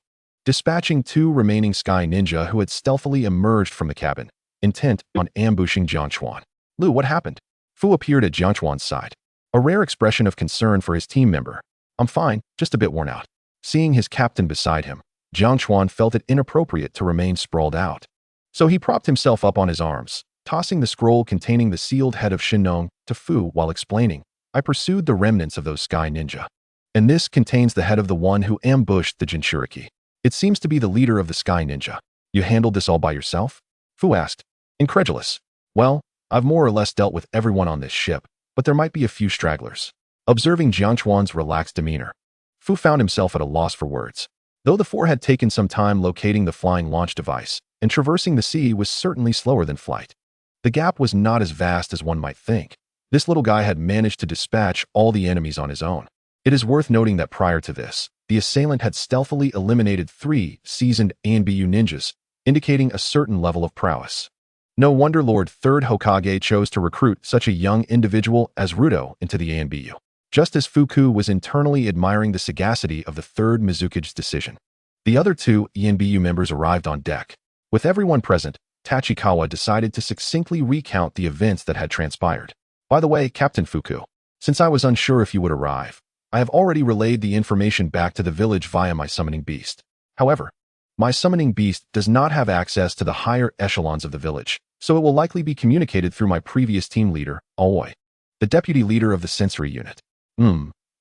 dispatching 2 remaining sky ninja who had stealthily emerged from the cabin, intent on ambushing Jiangchuan. "Lu, what happened?" Fu appeared at Jiangchuan's side, a rare expression of concern for his team member. "I'm fine, just a bit worn out." Seeing his captain beside him, Jiangchuan felt it inappropriate to remain sprawled out. So he propped himself up on his arms, tossing the scroll containing the sealed head of Shinnong to Fu while explaining, "I pursued the remnants of those sky ninja, and this contains the head of the one who ambushed the Jinchuriki. It seems to be the leader of the sky ninja. You handled this all by yourself?" Fu asked, incredulous. "Well, I've more or less dealt with everyone on this ship, but there might be a few stragglers." Observing Jiangchuan's relaxed demeanor, Fu found himself at a loss for words. Though the 4 had taken some time locating the flying launch device, and traversing the sea was certainly slower than flight, the gap was not as vast as one might think. This little guy had managed to dispatch all the enemies on his own. It is worth noting that prior to this, the assailant had stealthily eliminated 3 seasoned ANBU ninjas, indicating a certain level of prowess. No wonder Lord 3rd Hokage chose to recruit such a young individual as Ruto into the ANBU. Just as Fuku was internally admiring the sagacity of the 3rd Mizukage's decision, the other 2 ENBU members arrived on deck. With everyone present, Tachikawa decided to succinctly recount the events that had transpired. "By the way, Captain Fuku, since I was unsure if you would arrive, I have already relayed the information back to the village via my summoning beast. However, my summoning beast does not have access to the higher echelons of the village, so it will likely be communicated through my previous team leader, Aoi, the deputy leader of the sensory unit."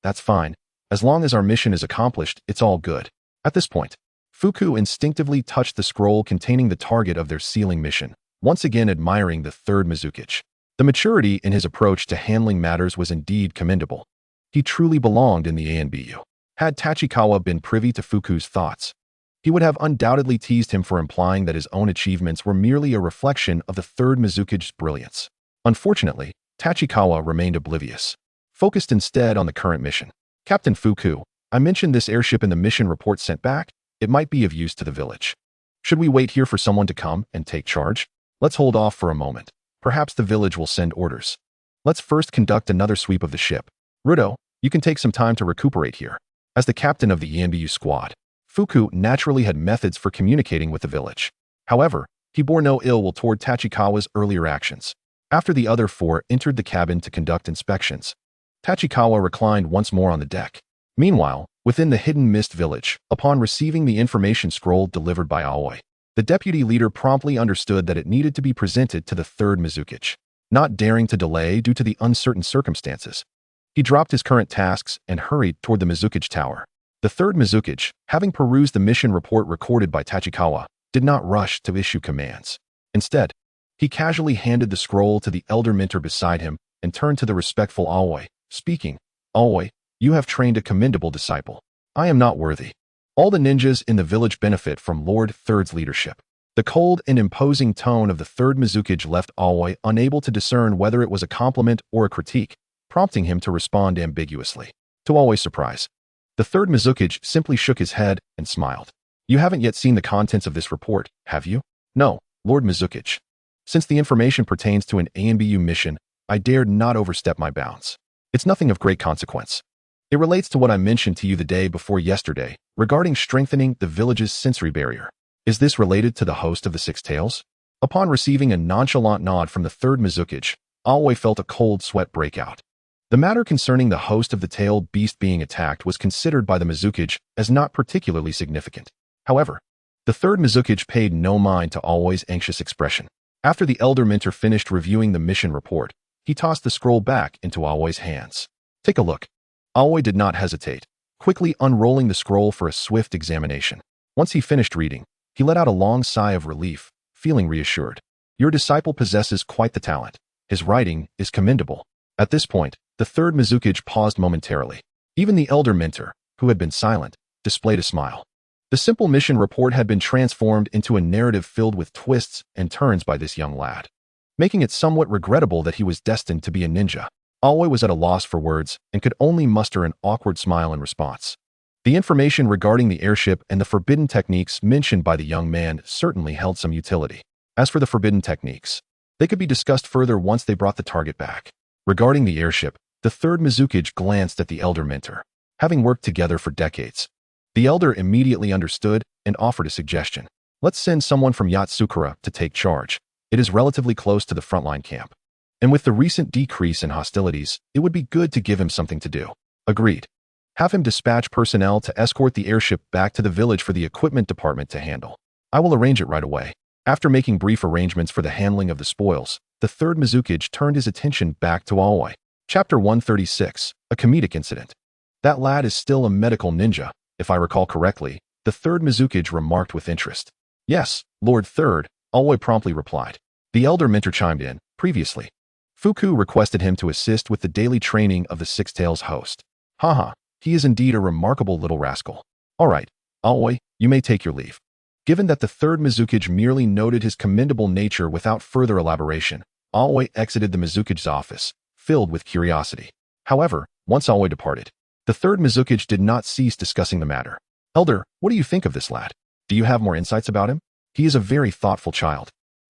That's fine. As long as our mission is accomplished, it's all good." At this point, Fuku instinctively touched the scroll containing the target of their sealing mission, once again admiring the 3rd Mizukage. The maturity in his approach to handling matters was indeed commendable. He truly belonged in the ANBU. Had Tachikawa been privy to Fuku's thoughts, he would have undoubtedly teased him for implying that his own achievements were merely a reflection of the 3rd Mizukage's brilliance. Unfortunately, Tachikawa remained oblivious, focused instead on the current mission. "Captain Fuku, I mentioned this airship in the mission report sent back. It might be of use to the village. Should we wait here for someone to come and take charge? Let's hold off for a moment. Perhaps the village will send orders. Let's first conduct another sweep of the ship. Ruto, you can take some time to recuperate here." As the captain of the ENBU squad, Fuku naturally had methods for communicating with the village. However, he bore no ill will toward Tachikawa's earlier actions. After the other four entered the cabin to conduct inspections, Tachikawa reclined once more on the deck. Meanwhile, within the hidden mist village, upon receiving the information scroll delivered by Aoi, the deputy leader promptly understood that it needed to be presented to the third Mizukage. Not daring to delay due to the uncertain circumstances, he dropped his current tasks and hurried toward the Mizukage tower. The third Mizukage, having perused the mission report recorded by Tachikawa, did not rush to issue commands. Instead, he casually handed the scroll to the elder mentor beside him and turned to the respectful Aoi, speaking, "Aoi, you have trained a commendable disciple. I am not worthy. All the ninjas in the village benefit from Lord Third's leadership." The cold and imposing tone of the third Mizukage left Aoi unable to discern whether it was a compliment or a critique, prompting him to respond ambiguously. To Aoi's surprise, the third Mizukage simply shook his head and smiled. "You haven't yet seen the contents of this report, have you?" "No, Lord Mizukage. Since the information pertains to an ANBU mission, I dared not overstep my bounds. It's nothing of great consequence. It relates to what I mentioned to you the day before yesterday regarding strengthening the village's sensory barrier. Is this related to the host of the Six Tails?" Upon receiving a nonchalant nod from the third Mizukage, Aoi felt a cold sweat break out. The matter concerning the host of the tailed beast being attacked was considered by the Mizukage as not particularly significant. However, the third Mizukage paid no mind to Aoi's anxious expression. After the elder mentor finished reviewing the mission report, he tossed the scroll back into Aoi's hands. "Take a look." Aoi did not hesitate, quickly unrolling the scroll for a swift examination. Once he finished reading, he let out a long sigh of relief, feeling reassured. "Your disciple possesses quite the talent. His writing is commendable." At this point, the third Mizukage paused momentarily. Even the elder mentor, who had been silent, displayed a smile. The simple mission report had been transformed into a narrative filled with twists and turns by this young lad, making it somewhat regrettable that he was destined to be a ninja. Aoi was at a loss for words and could only muster an awkward smile in response. The information regarding the airship and the forbidden techniques mentioned by the young man certainly held some utility. As for the forbidden techniques, they could be discussed further once they brought the target back. Regarding the airship, the third Mizukage glanced at the elder mentor. Having worked together for decades, the elder immediately understood and offered a suggestion. "Let's send someone from Yatsukura to take charge. It is relatively close to the frontline camp. And with the recent decrease in hostilities, it would be good to give him something to do." "Agreed. Have him dispatch personnel to escort the airship back to the village for the equipment department to handle. I will arrange it right away." After making brief arrangements for the handling of the spoils, the third Mizukage turned his attention back to Aoi. Chapter 136, A Comedic Incident. "That lad is still a medical ninja, if I recall correctly," the third Mizukage remarked with interest. "Yes, Lord Third," Aoi promptly replied. The elder mentor chimed in. "Previously, Fuku requested him to assist with the daily training of the Six Tails host. Haha, he is indeed a remarkable little rascal. All right, Aoi, you may take your leave." Given that the third Mizukage merely noted his commendable nature without further elaboration, Aoi exited the Mizukage's office, filled with curiosity. However, once Aoi departed, the third Mizukage did not cease discussing the matter. "Elder, what do you think of this lad? Do you have more insights about him? He is a very thoughtful child,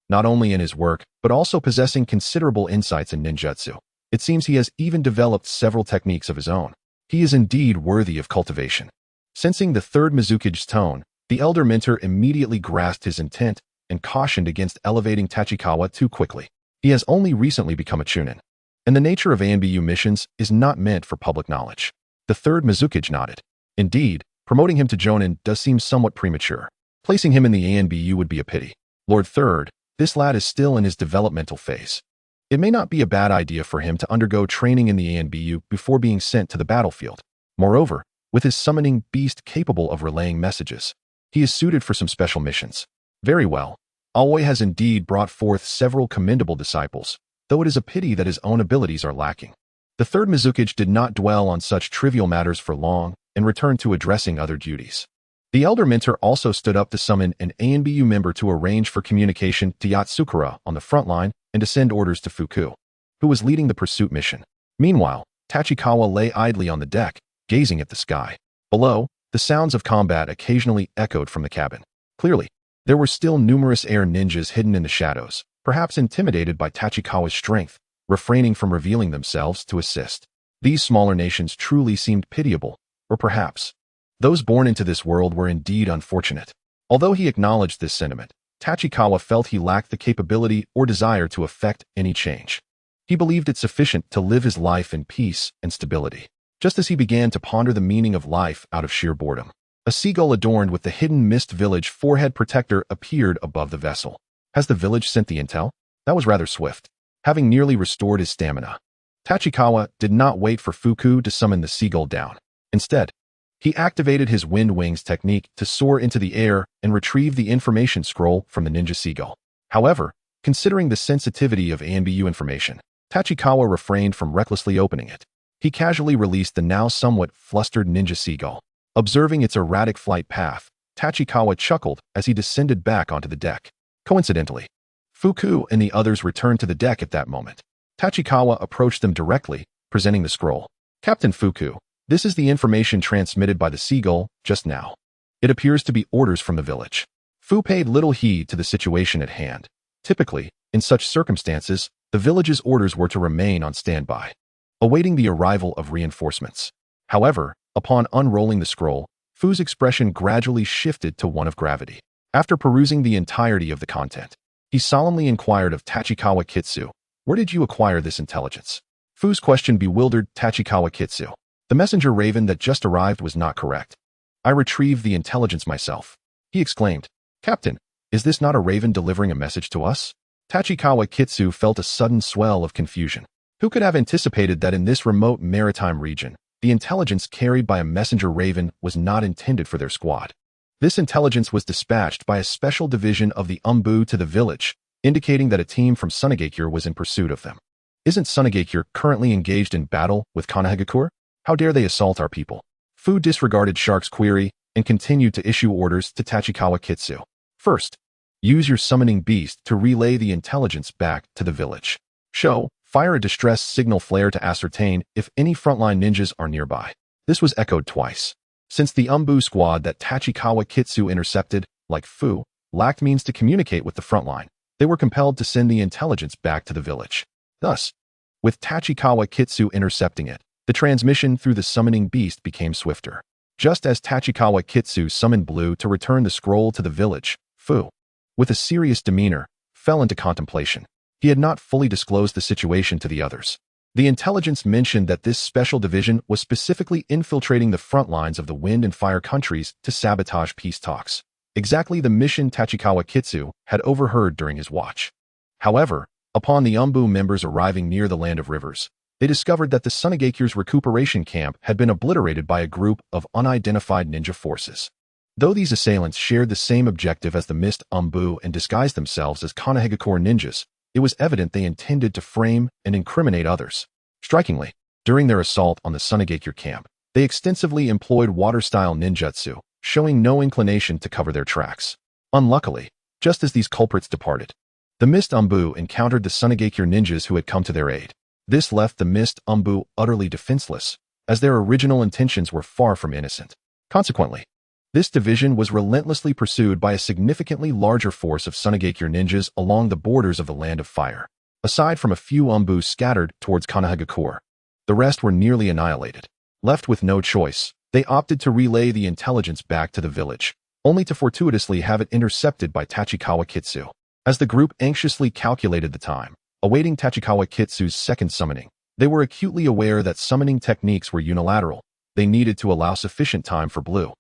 not only in his work, but also possessing considerable insights in ninjutsu. It seems he has even developed several techniques of his own. He is indeed worthy of cultivation." Sensing the third Mizukage's tone, the elder mentor immediately grasped his intent and cautioned against elevating Tachikawa too quickly. He has only recently become a chunin, and the nature of ANBU missions is not meant for public knowledge. The third Mizukage nodded. Indeed, promoting him to Jonin does seem somewhat premature. Placing him in the ANBU would be a pity. Lord Third, this lad is still in his developmental phase. It may not be a bad idea for him to undergo training in the ANBU before being sent to the battlefield. Moreover, with his summoning beast capable of relaying messages, he is suited for some special missions. Very well. Aoi has indeed brought forth several commendable disciples, though it is a pity that his own abilities are lacking. The third Mizukage did not dwell on such trivial matters for long and returned to addressing other duties. The elder mentor also stood up to summon an ANBU member to arrange for communication to Yatsukura on the front line and to send orders to Fuku, who was leading the pursuit mission. Meanwhile, Tachikawa lay idly on the deck, gazing at the sky. Below, the sounds of combat occasionally echoed from the cabin. Clearly, there were still numerous air ninjas hidden in the shadows, perhaps intimidated by Tachikawa's strength, refraining from revealing themselves to assist. These smaller nations truly seemed pitiable, or perhaps those born into this world were indeed unfortunate. Although he acknowledged this sentiment, Tachikawa felt he lacked the capability or desire to effect any change. He believed it sufficient to live his life in peace and stability. Just as he began to ponder the meaning of life out of sheer boredom, a seagull adorned with the hidden mist village forehead protector appeared above the vessel. Has the village sent the intel? That was rather swift. Having nearly restored his stamina, Tachikawa did not wait for Fuku to summon the seagull down. Instead, he activated his wind wings technique to soar into the air and retrieve the information scroll from the ninja seagull. However, considering the sensitivity of ANBU information, Tachikawa refrained from recklessly opening it. He casually released the now somewhat flustered ninja seagull. Observing its erratic flight path, Tachikawa chuckled as he descended back onto the deck. Coincidentally, Fuku and the others returned to the deck at that moment. Tachikawa approached them directly, presenting the scroll. Captain Fuku, this is the information transmitted by the seagull just now. It appears to be orders from the village. Fu paid little heed to the situation at hand. Typically, in such circumstances, the village's orders were to remain on standby, awaiting the arrival of reinforcements. However, upon unrolling the scroll, Fu's expression gradually shifted to one of gravity. After perusing the entirety of the content, he solemnly inquired of Tachikawa Kitsu, "Where did you acquire this intelligence?" Fu's question bewildered Tachikawa Kitsu. The messenger raven that just arrived was not correct. "I retrieved the intelligence myself," he exclaimed. "Captain, is this not a raven delivering a message to us?" Tachikawa Kitsu felt a sudden swell of confusion. Who could have anticipated that in this remote maritime region, the intelligence carried by a messenger raven was not intended for their squad? This intelligence was dispatched by a special division of the Umbu to the village, indicating that a team from Sunagakure was in pursuit of them. Isn't Sunagakure currently engaged in battle with Konohagakure? How dare they assault our people? Fu disregarded Shark's query and continued to issue orders to Tachikawa Kitsu. First, use your summoning beast to relay the intelligence back to the village. Fire a distress signal flare to ascertain if any frontline ninjas are nearby. This was echoed twice. Since the Umbu squad that Tachikawa Kitsu intercepted, like Fu, lacked means to communicate with the frontline, they were compelled to send the intelligence back to the village. Thus, with Tachikawa Kitsu intercepting it, the transmission through the summoning beast became swifter. Just as Tachikawa Kitsu summoned Blue to return the scroll to the village, Fu, with a serious demeanor, fell into contemplation. He had not fully disclosed the situation to the others. The intelligence mentioned that this special division was specifically infiltrating the front lines of the wind and fire countries to sabotage peace talks. Exactly the mission Tachikawa Kitsu had overheard during his watch. However, upon the Umbu members arriving near the Land of Rivers, they discovered that the Sunagakure's recuperation camp had been obliterated by a group of unidentified ninja forces. Though these assailants shared the same objective as the Mist Umbu and disguised themselves as Konohagakure ninjas, it was evident they intended to frame and incriminate others. Strikingly, during their assault on the Sunagakure camp, they extensively employed water-style ninjutsu, showing no inclination to cover their tracks. Unluckily, just as these culprits departed, the Mist Umbu encountered the Sunagakure ninjas who had come to their aid. This left the Mist Umbu utterly defenseless, as their original intentions were far from innocent. Consequently, this division was relentlessly pursued by a significantly larger force of Sunagakure ninjas along the borders of the Land of Fire. Aside from a few Umbu scattered towards Konohagakure, the rest were nearly annihilated. Left with no choice, they opted to relay the intelligence back to the village, only to fortuitously have it intercepted by Tachikawa Kitsu. As the group anxiously calculated the time, awaiting Tachikawa Kitsu's second summoning, they were acutely aware that summoning techniques were unilateral. They needed to allow sufficient time for Blue,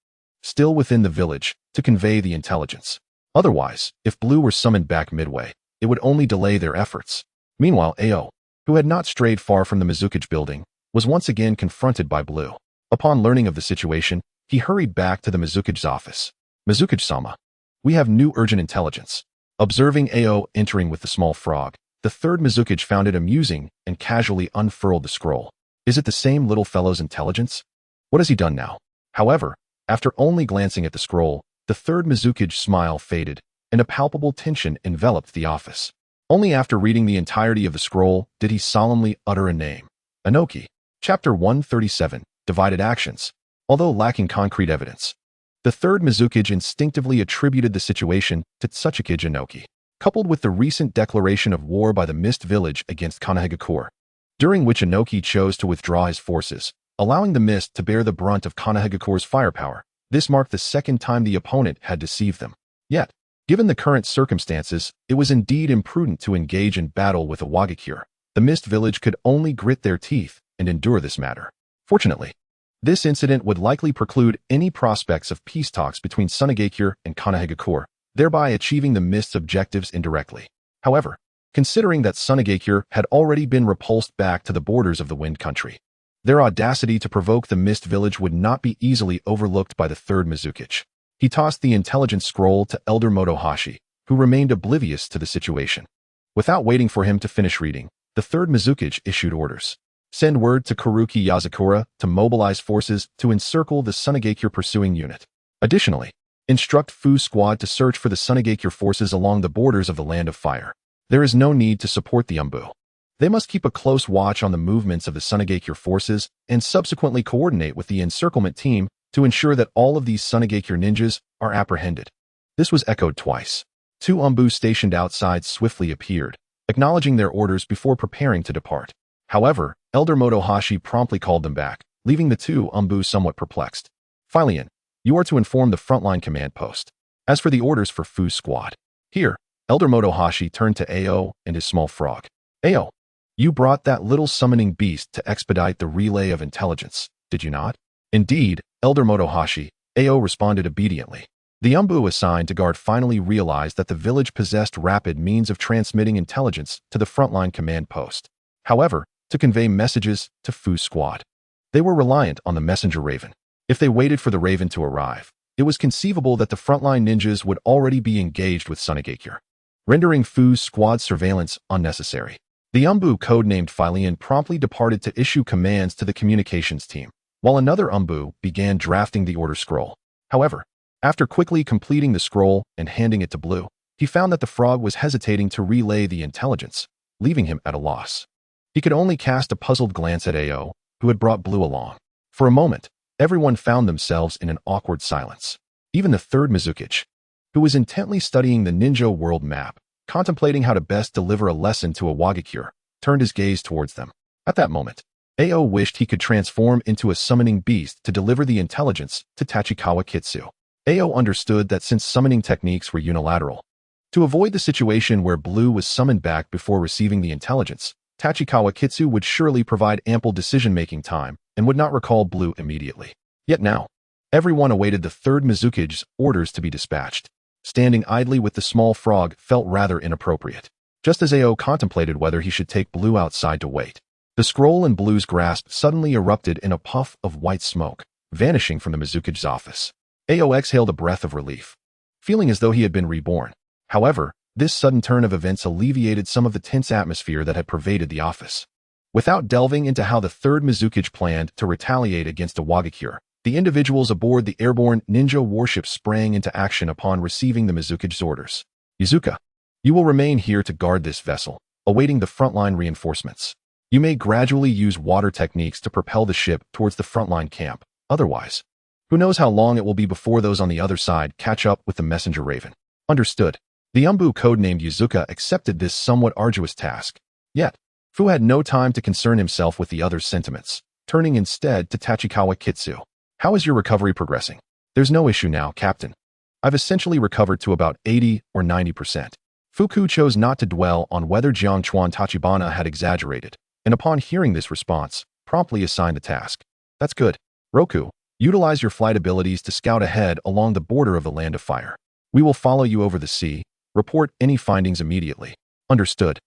still within the village, to convey the intelligence. Otherwise, if Blue were summoned back midway, it would only delay their efforts. Meanwhile, Ao, who had not strayed far from the Mizukage building, was once again confronted by Blue. Upon learning of the situation, he hurried back to the Mizukage's office. "Mizukage-sama, we have new urgent intelligence." Observing Ao entering with the small frog, the third Mizukage found it amusing and casually unfurled the scroll. "Is it the same little fellow's intelligence? What has he done now?" However, after only glancing at the scroll, the third Mizukage smile faded, and a palpable tension enveloped the office. Only after reading the entirety of the scroll did he solemnly utter a name. Inoki. Chapter 137, Divided Actions. Although lacking concrete evidence, the third Mizukage instinctively attributed the situation to Tsuchikage Inoki, coupled with the recent declaration of war by the Mist Village against Konohagakure, during which Inoki chose to withdraw his forces, allowing the Mist to bear the brunt of Konohagakure's firepower. This marked the second time the opponent had deceived them. Yet, Given the current circumstances, it was indeed imprudent to engage in battle with a Wagakure. The Mist Village could only grit their teeth and endure this matter. Fortunately, this incident would likely preclude any prospects of peace talks between Sunagakure and Konohagakure, thereby achieving the Mist's objectives indirectly. However, considering that Sunagakure had already been repulsed back to the borders of the Wind Country, their audacity to provoke the Mist Village would not be easily overlooked by the third Mizukage. He tossed the intelligence scroll to Elder Motohashi, who remained oblivious to the situation. Without waiting for him to finish reading, the third Mizukage issued orders. Send word to Kuruki Yazakura to mobilize forces to encircle the Sunagakure pursuing unit. Additionally, instruct Fu's squad to search for the Sunagakure forces along the borders of the Land of Fire. There is no need to support the Umbu. They must keep a close watch on the movements of the Sunagakure forces and subsequently coordinate with the encirclement team to ensure that all of these Sunagakure ninjas are apprehended. This was echoed twice. Two Umbu stationed outside swiftly appeared, acknowledging their orders before preparing to depart. However, Elder Motohashi promptly called them back, leaving the two Umbu somewhat perplexed. Philion, you are to inform the frontline command post. As for the orders for Fu's squad. Here, Elder Motohashi turned to Ao and his small frog. Ao, you brought that little summoning beast to expedite the relay of intelligence, did you not? Indeed, Elder Motohashi, Ao responded obediently. The Umbu assigned to guard finally realized that the village possessed rapid means of transmitting intelligence to the frontline command post. However, to convey messages to Fu's squad, they were reliant on the messenger raven. If they waited for the raven to arrive, it was conceivable that the frontline ninjas would already be engaged with Sunagakure, rendering Fu's squad surveillance unnecessary. The Umbu codenamed Philion promptly departed to issue commands to the communications team, while another Umbu began drafting the order scroll. However, after quickly completing the scroll and handing it to Blue, he found that the frog was hesitating to relay the intelligence, leaving him at a loss. He could only cast a puzzled glance at Ao, who had brought Blue along. For a moment, everyone found themselves in an awkward silence. Even the third Mizukage, who was intently studying the ninja world map, contemplating how to best deliver a lesson to a Wagakure, turned his gaze towards them. At that moment, Ao wished he could transform into a summoning beast to deliver the intelligence to Tachikawa Kitsu. Ao understood that since summoning techniques were unilateral, to avoid the situation where Blue was summoned back before receiving the intelligence, Tachikawa Kitsu would surely provide ample decision-making time and would not recall Blue immediately. Yet now, everyone awaited the third Mizukage's orders to be dispatched. Standing idly with the small frog felt rather inappropriate, just as Ao contemplated whether he should take Blue outside to wait. The scroll in Blue's grasp suddenly erupted in a puff of white smoke, vanishing from the Mizukage's office. Ao exhaled a breath of relief, feeling as though he had been reborn. However, this sudden turn of events alleviated some of the tense atmosphere that had pervaded the office. Without delving into how the third Mizukage planned to retaliate against a Wagakure, the individuals aboard the airborne ninja warship sprang into action upon receiving the Mizukage's orders. Izuka, you will remain here to guard this vessel, awaiting the frontline reinforcements. You may gradually use water techniques to propel the ship towards the frontline camp. Otherwise, who knows how long it will be before those on the other side catch up with the messenger raven. Understood. The Umbu codenamed Izuka accepted this somewhat arduous task. Yet, Fu had no time to concern himself with the other's sentiments, turning instead to Tachikawa Kitsu. How is your recovery progressing? There's no issue now, Captain. I've essentially recovered to about 80 or 90%. Fuku chose not to dwell on whether Jiangchuan Tachibana had exaggerated, and upon hearing this response, promptly assigned the task. That's good. Roku, utilize your flight abilities to scout ahead along the border of the Land of Fire. We will follow you over the sea. Report any findings immediately. Understood.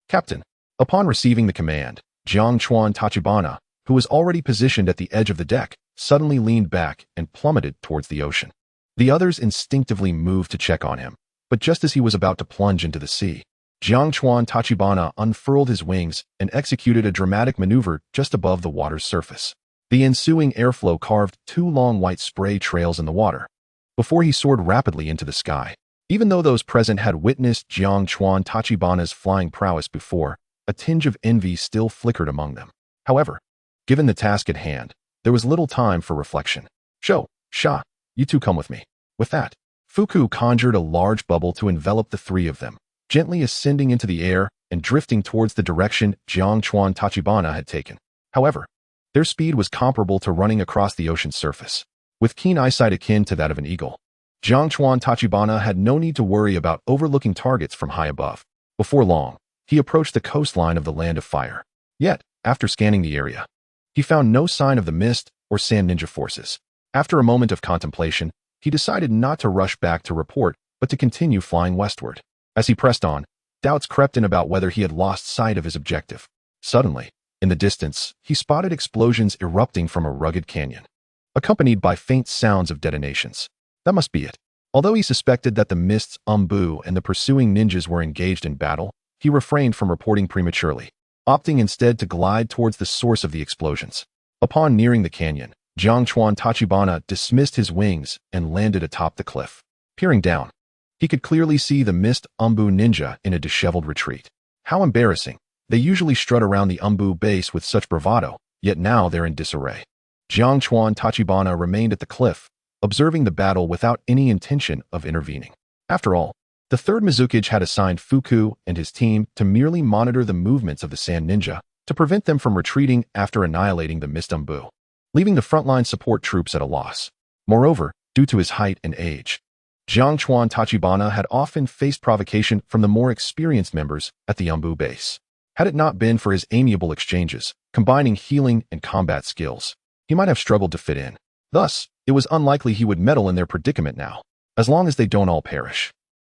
Captain. Upon receiving the command, Jiangchuan Tachibana, who was already positioned at the edge of the deck, suddenly leaned back and plummeted towards the ocean. The others instinctively moved to check on him, but just as he was about to plunge into the sea, Jiangchuan Tachibana unfurled his wings and executed a dramatic maneuver just above the water's surface. The ensuing airflow carved two long white spray trails in the water, before he soared rapidly into the sky. Even though those present had witnessed Jiangchuan Tachibana's flying prowess before, a tinge of envy still flickered among them. However, given the task at hand, there was little time for reflection. Sha, you two come with me. With that, Fuku conjured a large bubble to envelop the three of them, gently ascending into the air and drifting towards the direction Jiangchuan Tachibana had taken. However, their speed was comparable to running across the ocean's surface, with keen eyesight akin to that of an eagle. Jiangchuan Tachibana had no need to worry about overlooking targets from high above. Before long, he approached the coastline of the Land of Fire. Yet, after scanning the area, he found no sign of the mist or sand ninja forces. After a moment of contemplation, he decided not to rush back to report, but to continue flying westward. As he pressed on, doubts crept in about whether he had lost sight of his objective. Suddenly, in the distance, he spotted explosions erupting from a rugged canyon, accompanied by faint sounds of detonations. That must be it. Although he suspected that the mist's Umbu and the pursuing ninjas were engaged in battle, he refrained from reporting prematurely, opting instead to glide towards the source of the explosions. Upon nearing the canyon, Jiangchuan Tachibana dismissed his wings and landed atop the cliff. Peering down, he could clearly see the mist Umbu ninja in a disheveled retreat. How embarrassing. They usually strut around the Umbu base with such bravado, yet now they're in disarray. Jiangchuan Tachibana remained at the cliff, observing the battle without any intention of intervening. After all, the third Mizukage had assigned Fuku and his team to merely monitor the movements of the Sand Ninja to prevent them from retreating after annihilating the Mist Umbu, leaving the frontline support troops at a loss. Moreover, due to his height and age, Jiangchuan Tachibana had often faced provocation from the more experienced members at the Umbu base. Had it not been for his amiable exchanges, combining healing and combat skills, he might have struggled to fit in. Thus, it was unlikely he would meddle in their predicament now, as long as they don't all perish.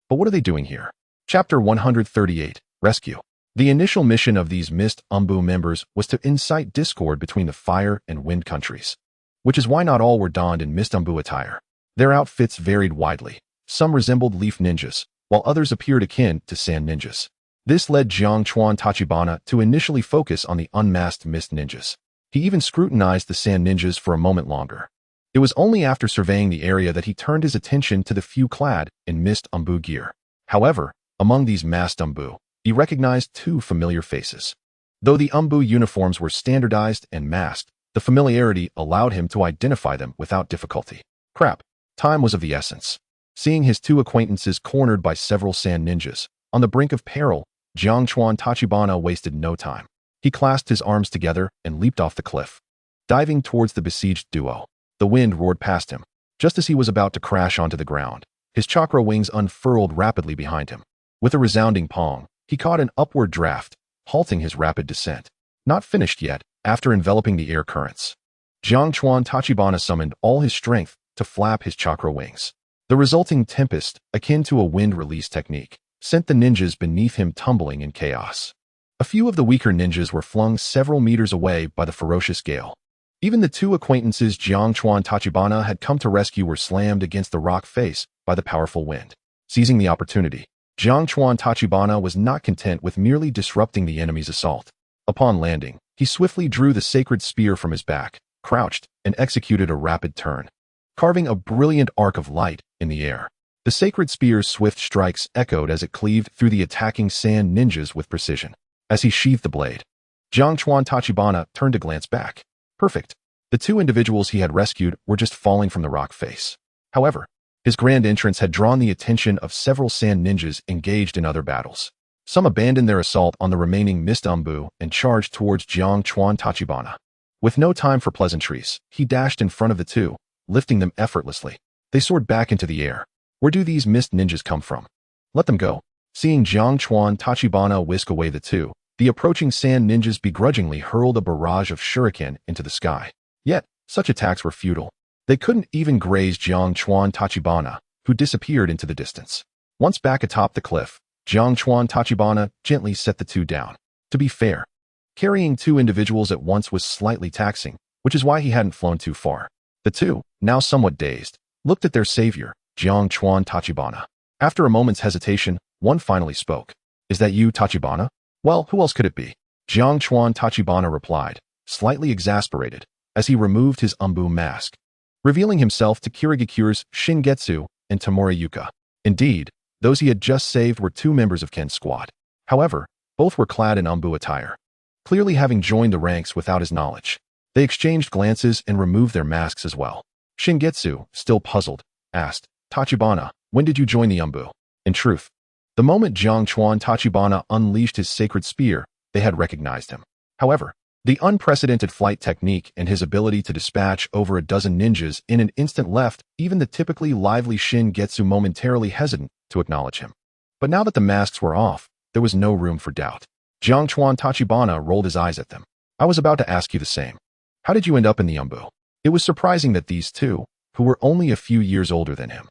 But what are they doing here? Chapter 138, Rescue. The initial mission of these Mist Umbu members was to incite discord between the Fire and Wind countries, which is why not all were donned in Mist Umbu attire. Their outfits varied widely. Some resembled leaf ninjas, while others appeared akin to sand ninjas. This led Jiangchuan Tachibana to initially focus on the unmasked mist ninjas. He even scrutinized the sand ninjas for a moment longer. It was only after surveying the area that he turned his attention to the few clad in Mist Umbu gear. However, among these masked Umbu, he recognized two familiar faces. Though the Umbu uniforms were standardized and masked, the familiarity allowed him to identify them without difficulty. Crap. Time was of the essence. Seeing his two acquaintances cornered by several sand ninjas, on the brink of peril, Jiangchuan Tachibana wasted no time. He clasped his arms together and leaped off the cliff. Diving towards the besieged duo, the wind roared past him. Just as he was about to crash onto the ground, his chakra wings unfurled rapidly behind him. With a resounding pong, he caught an upward draft, halting his rapid descent. Not finished yet, after enveloping the air currents, Jiangchuan Tachibana summoned all his strength to flap his chakra wings. The resulting tempest, akin to a wind release technique, sent the ninjas beneath him tumbling in chaos. A few of the weaker ninjas were flung several meters away by the ferocious gale. Even the two acquaintances Jiangchuan Tachibana had come to rescue were slammed against the rock face by the powerful wind. Seizing the opportunity, Jiangchuan Tachibana was not content with merely disrupting the enemy's assault. Upon landing, he swiftly drew the sacred spear from his back, crouched, and executed a rapid turn, carving a brilliant arc of light in the air. The sacred spear's swift strikes echoed as it cleaved through the attacking sand ninjas with precision. As he sheathed the blade, Jiangchuan Tachibana turned to glance back. Perfect. The two individuals he had rescued were just falling from the rock face. However, his grand entrance had drawn the attention of several sand ninjas engaged in other battles. Some abandoned their assault on the remaining Mist Umbu and charged towards Jiangchuan Tachibana. With no time for pleasantries, he dashed in front of the two, lifting them effortlessly. They soared back into the air. Where do these mist ninjas come from? Let them go. Seeing Jiangchuan Tachibana whisk away the two, the approaching sand ninjas begrudgingly hurled a barrage of shuriken into the sky. Yet, such attacks were futile. They couldn't even graze Jiangchuan Tachibana, who disappeared into the distance. Once back atop the cliff, Jiangchuan Tachibana gently set the two down. To be fair, carrying two individuals at once was slightly taxing, which is why he hadn't flown too far. The two, now somewhat dazed, looked at their savior, Jiangchuan Tachibana. After a moment's hesitation, one finally spoke. Is that you, Tachibana? Well, who else could it be? Jiangchuan Tachibana replied, slightly exasperated, as he removed his Umbu mask, revealing himself to Kirigakure's Shingetsu and Tamura Yuka. Indeed, those he had just saved were two members of Ken's squad. However, both were clad in Umbu attire, clearly having joined the ranks without his knowledge. They exchanged glances and removed their masks as well. Shingetsu, still puzzled, asked, Tachibana, when did you join the Umbu? In truth, the moment Jiangchuan Tachibana unleashed his sacred spear, they had recognized him. However, The unprecedented flight technique and his ability to dispatch over a dozen ninjas in an instant left even the typically lively Shin Getsu momentarily hesitant to acknowledge him. But now that the masks were off, there was no room for doubt. Jiangchuan Tachibana rolled his eyes at them. I was about to ask you the same. How did you end up in the Umbu? It was surprising that these two, who were only a few years older than him,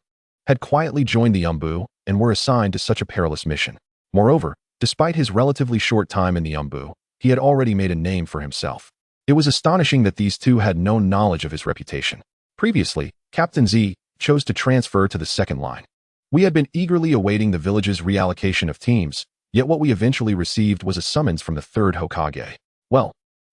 had quietly joined the Umbu and were assigned to such a perilous mission. Moreover, despite his relatively short time in the Umbu, he had already made a name for himself. It was astonishing that these two had no knowledge of his reputation. Previously, Captain Z chose to transfer to the second line. We had been eagerly awaiting the village's reallocation of teams, yet what we eventually received was a summons from the third Hokage. Well,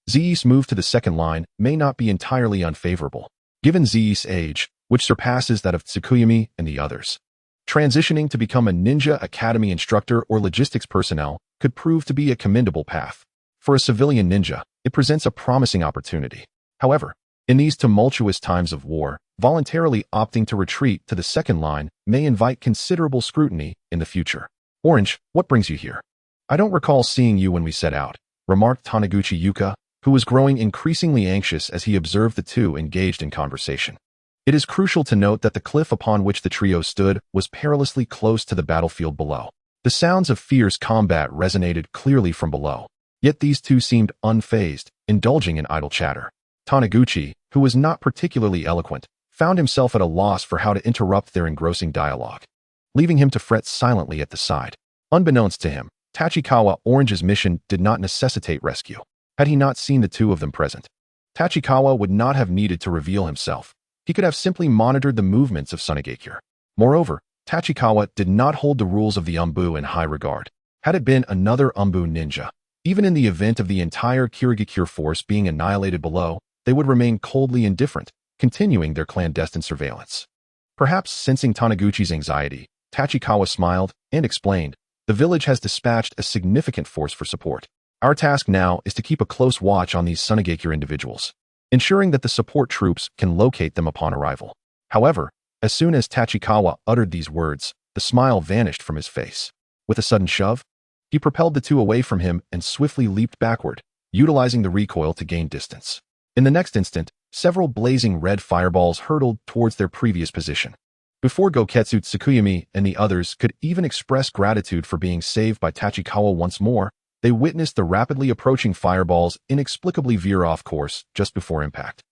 Z's move to the second line may not be entirely unfavorable, given Z's age, which surpasses that of Tsukuyami and the others. Transitioning to become a ninja academy instructor or logistics personnel could prove to be a commendable path. For a civilian ninja, it presents a promising opportunity. However, in these tumultuous times of war, voluntarily opting to retreat to the second line may invite considerable scrutiny in the future. Orange, what brings you here? I don't recall seeing you when we set out, remarked Taniguchi Yuka, who was growing increasingly anxious as he observed the two engaged in conversation. It is crucial to note that the cliff upon which the trio stood was perilously close to the battlefield below. The sounds of fierce combat resonated clearly from below. Yet these two seemed unfazed, indulging in idle chatter. Taniguchi, who was not particularly eloquent, found himself at a loss for how to interrupt their engrossing dialogue, leaving him to fret silently at the side. Unbeknownst to him, Tachikawa Orange's mission did not necessitate rescue. Had he not seen the two of them present, Tachikawa would not have needed to reveal himself. He could have simply monitored the movements of Sunagakure. Moreover, Tachikawa did not hold the rules of the Umbu in high regard. Had it been another Umbu ninja, even in the event of the entire Kirigakure force being annihilated below, they would remain coldly indifferent, continuing their clandestine surveillance. Perhaps sensing Taniguchi's anxiety, Tachikawa smiled and explained, "The village has dispatched a significant force for support. Our task now is to keep a close watch on these Sunagakure individuals, ensuring that the support troops can locate them upon arrival." However, as soon as Tachikawa uttered these words, the smile vanished from his face. With a sudden shove, he propelled the two away from him and swiftly leaped backward, utilizing the recoil to gain distance. In the next instant, several blazing red fireballs hurtled towards their previous position. Before Goketsu Tsukuyami and the others could even express gratitude for being saved by Tachikawa once more, they witnessed the rapidly approaching fireballs inexplicably veer off course just before impact,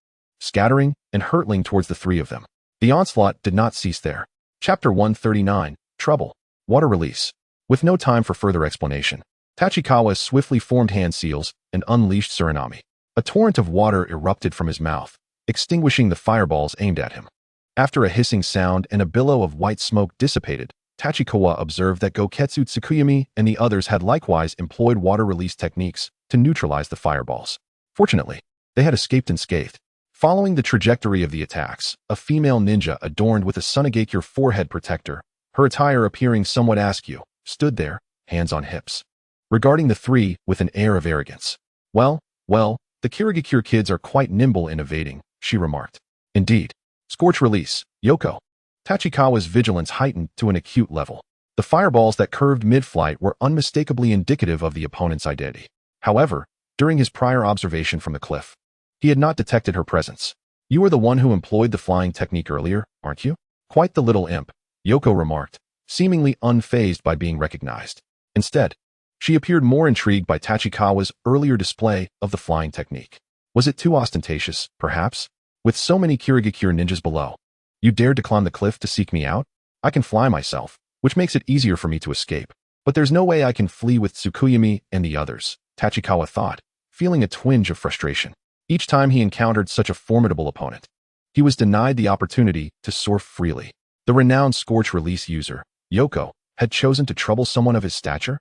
scattering and hurtling towards the three of them. The onslaught did not cease there. Chapter 139, Trouble. Water Release. With no time for further explanation, Tachikawa swiftly formed hand seals and unleashed Surinami. A torrent of water erupted from his mouth, extinguishing the fireballs aimed at him. After a hissing sound and a billow of white smoke dissipated, Tachikawa observed that Goketsu Tsukuyami and the others had likewise employed water release techniques to neutralize the fireballs. Fortunately, they had escaped unscathed. Following the trajectory of the attacks, a female ninja adorned with a Sunagakure forehead protector, her attire appearing somewhat askew, stood there, hands on hips, regarding the three with an air of arrogance. Well, the Kirigakure kids are quite nimble in evading, she remarked. Indeed. Scorch release, Yoko. Tachikawa's vigilance heightened to an acute level. The fireballs that curved mid-flight were unmistakably indicative of the opponent's identity. However, during his prior observation from the cliff, he had not detected her presence. You were the one who employed the flying technique earlier, aren't you? Quite the little imp, Yoko remarked, seemingly unfazed by being recognized. Instead, she appeared more intrigued by Tachikawa's earlier display of the flying technique. Was it too ostentatious, perhaps? With so many Kirigakure ninjas below, you dared to climb the cliff to seek me out? I can fly myself, which makes it easier for me to escape. But there's no way I can flee with Tsukuyami and the others, Tachikawa thought, feeling a twinge of frustration. Each time he encountered such a formidable opponent, he was denied the opportunity to soar freely. The renowned Scorch Release user, Yoko, had chosen to trouble someone of his stature?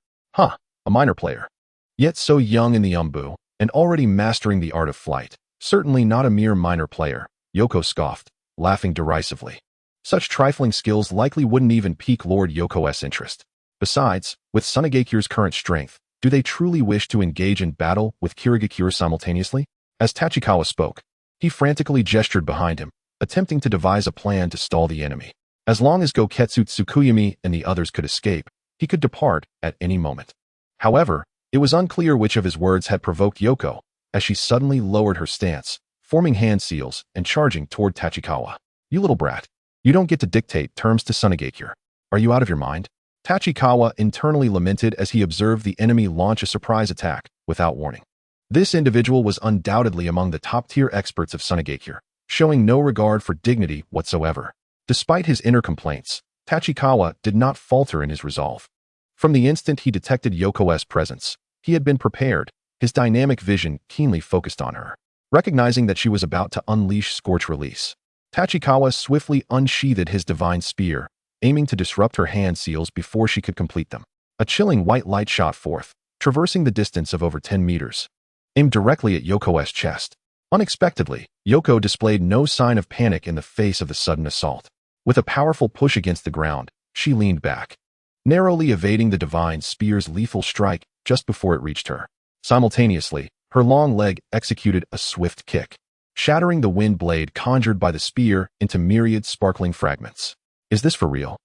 A minor player. Yet so young in the Umbu, and already mastering the art of flight. Certainly not a mere minor player, Yoko scoffed, laughing derisively. Such trifling skills likely wouldn't even pique Lord Yoko's interest. Besides, with Sunagakure's current strength, do they truly wish to engage in battle with Kirigakure simultaneously? As Tachikawa spoke, he frantically gestured behind him, attempting to devise a plan to stall the enemy. As long as Goketsu Tsukuyami and the others could escape, he could depart at any moment. However, it was unclear which of his words had provoked Yoko, as she suddenly lowered her stance, forming hand seals and charging toward Tachikawa. "You little brat. You don't get to dictate terms to Sunigakure. Are you out of your mind?" Tachikawa internally lamented as he observed the enemy launch a surprise attack without warning. This individual was undoubtedly among the top-tier experts of Sunigakure, showing no regard for dignity whatsoever. Despite his inner complaints, Tachikawa did not falter in his resolve. From the instant he detected Yoko's presence, he had been prepared, his dynamic vision keenly focused on her. Recognizing that she was about to unleash Scorch Release, Tachikawa swiftly unsheathed his divine spear, aiming to disrupt her hand seals before she could complete them. A chilling white light shot forth, traversing the distance of over 10 meters, aimed directly at Yoko's chest. Unexpectedly, Yoko displayed no sign of panic in the face of the sudden assault. With a powerful push against the ground, she leaned back, narrowly evading the divine spear's lethal strike just before it reached her. Simultaneously, her long leg executed a swift kick, shattering the wind blade conjured by the spear into myriad sparkling fragments. Is this for real?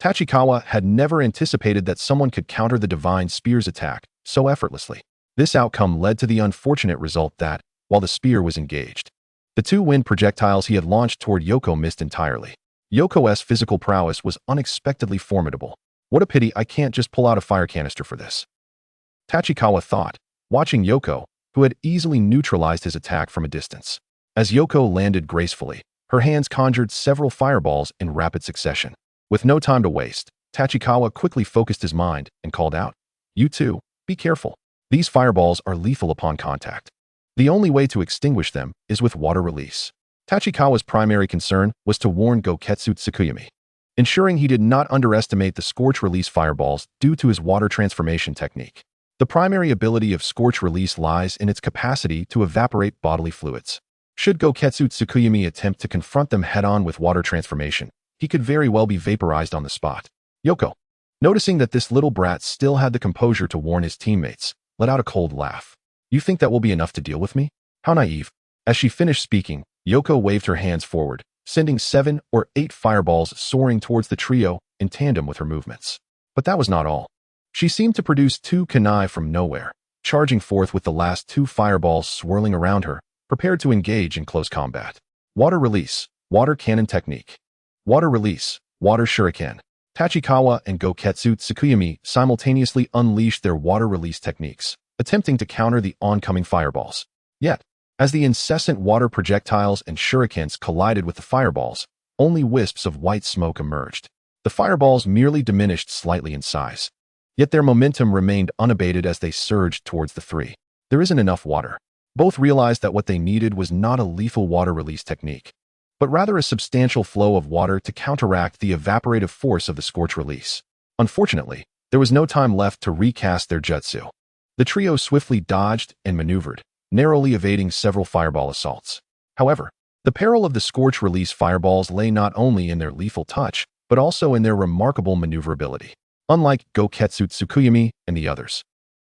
Tachikawa had never anticipated that someone could counter the divine spear's attack so effortlessly. This outcome led to the unfortunate result that, while the spear was engaged, the two wind projectiles he had launched toward Yoko missed entirely. Yoko's physical prowess was unexpectedly formidable. What a pity I can't just pull out a fire canister for this, Tachikawa thought, watching Yoko, who had easily neutralized his attack from a distance. As Yoko landed gracefully, her hands conjured several fireballs in rapid succession. With no time to waste, Tachikawa quickly focused his mind and called out, "You too, be careful. These fireballs are lethal upon contact. The only way to extinguish them is with water release." Tachikawa's primary concern was to warn Goketsu Tsukuyami, ensuring he did not underestimate the Scorch Release fireballs due to his water transformation technique. The primary ability of Scorch Release lies in its capacity to evaporate bodily fluids. Should Goketsu Tsukuyami attempt to confront them head-on with water transformation, he could very well be vaporized on the spot. Yoko, noticing that this little brat still had the composure to warn his teammates, let out a cold laugh. "You think that will be enough to deal with me? How naive." As she finished speaking, Yoko waved her hands forward, sending 7 or 8 fireballs soaring towards the trio in tandem with her movements. But that was not all. She seemed to produce 2 kunai from nowhere, charging forth with the last 2 fireballs swirling around her, prepared to engage in close combat. Water Release, Water Cannon Technique. Water Release, Water Shuriken. Tachikawa and Goketsu Tsukuyami simultaneously unleashed their water release techniques, attempting to counter the oncoming fireballs. Yet, as the incessant water projectiles and shurikens collided with the fireballs, only wisps of white smoke emerged. The fireballs merely diminished slightly in size. Yet their momentum remained unabated as they surged towards the 3. There isn't enough water. Both realized that what they needed was not a lethal water release technique, but rather a substantial flow of water to counteract the evaporative force of the Scorch Release. Unfortunately, there was no time left to recast their jutsu. The trio swiftly dodged and maneuvered, narrowly evading several fireball assaults. However, the peril of the Scorch Release fireballs lay not only in their lethal touch, but also in their remarkable maneuverability. Unlike Goketsu Tsukuyami and the others,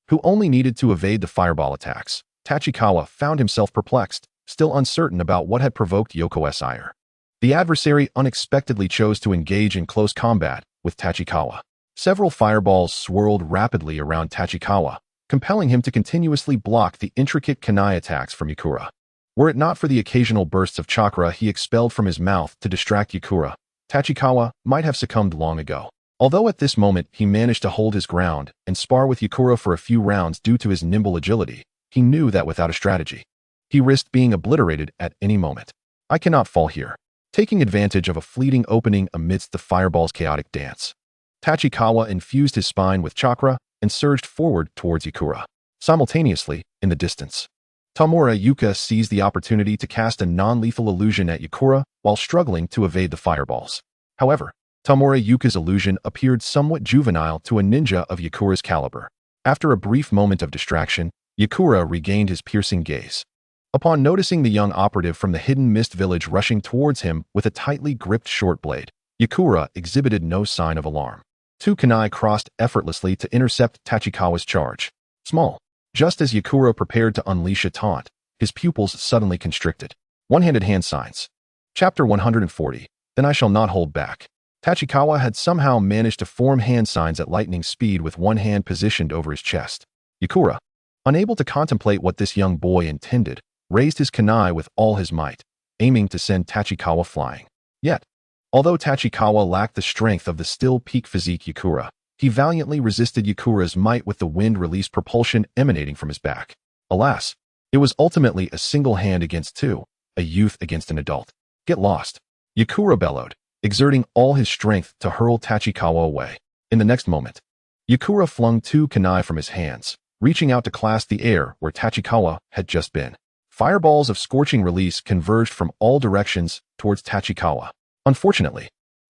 who only needed to evade the fireball attacks, Tachikawa found himself perplexed, still uncertain about what had provoked Yoko's ire. The adversary unexpectedly chose to engage in close combat with Tachikawa. Several fireballs swirled rapidly around Tachikawa, compelling him to continuously block the intricate kunai attacks from Yakura. Were it not for the occasional bursts of chakra he expelled from his mouth to distract Yakura, Tachikawa might have succumbed long ago. Although at this moment he managed to hold his ground and spar with Yakura for a few rounds due to his nimble agility, he knew that without a strategy, he risked being obliterated at any moment. "I cannot fall here." Taking advantage of a fleeting opening amidst the fireball's chaotic dance, Tachikawa infused his spine with chakra and surged forward towards Yakura. Simultaneously, in the distance, Tamura Yuka seized the opportunity to cast a non-lethal illusion at Yakura while struggling to evade the fireballs. However, Tamura Yuka's illusion appeared somewhat juvenile to a ninja of Yakura's caliber. After a brief moment of distraction, Yakura regained his piercing gaze. Upon noticing the young operative from the hidden mist village rushing towards him with a tightly gripped short blade, Yakura exhibited no sign of alarm. 2 kunai crossed effortlessly to intercept Tachikawa's charge. Small. Just as Yakura prepared to unleash a taunt, his pupils suddenly constricted. One-handed hand signs. Chapter 140. Then I shall not hold back. Tachikawa had somehow managed to form hand signs at lightning speed with one hand positioned over his chest. Yakura, Unable to contemplate what this young boy intended, raised his kunai with all his might, aiming to send Tachikawa flying. Yet, although Tachikawa lacked the strength of the still peak physique Yakura, he valiantly resisted Yakura's might with the wind-released propulsion emanating from his back. Alas, it was ultimately a single hand against two, a youth against an adult. Get lost. Yakura bellowed, exerting all his strength to hurl Tachikawa away. In the next moment, Yakura flung two kunai from his hands, reaching out to clasp the air where Tachikawa had just been. Fireballs of scorching release converged from all directions towards Tachikawa. Unfortunately,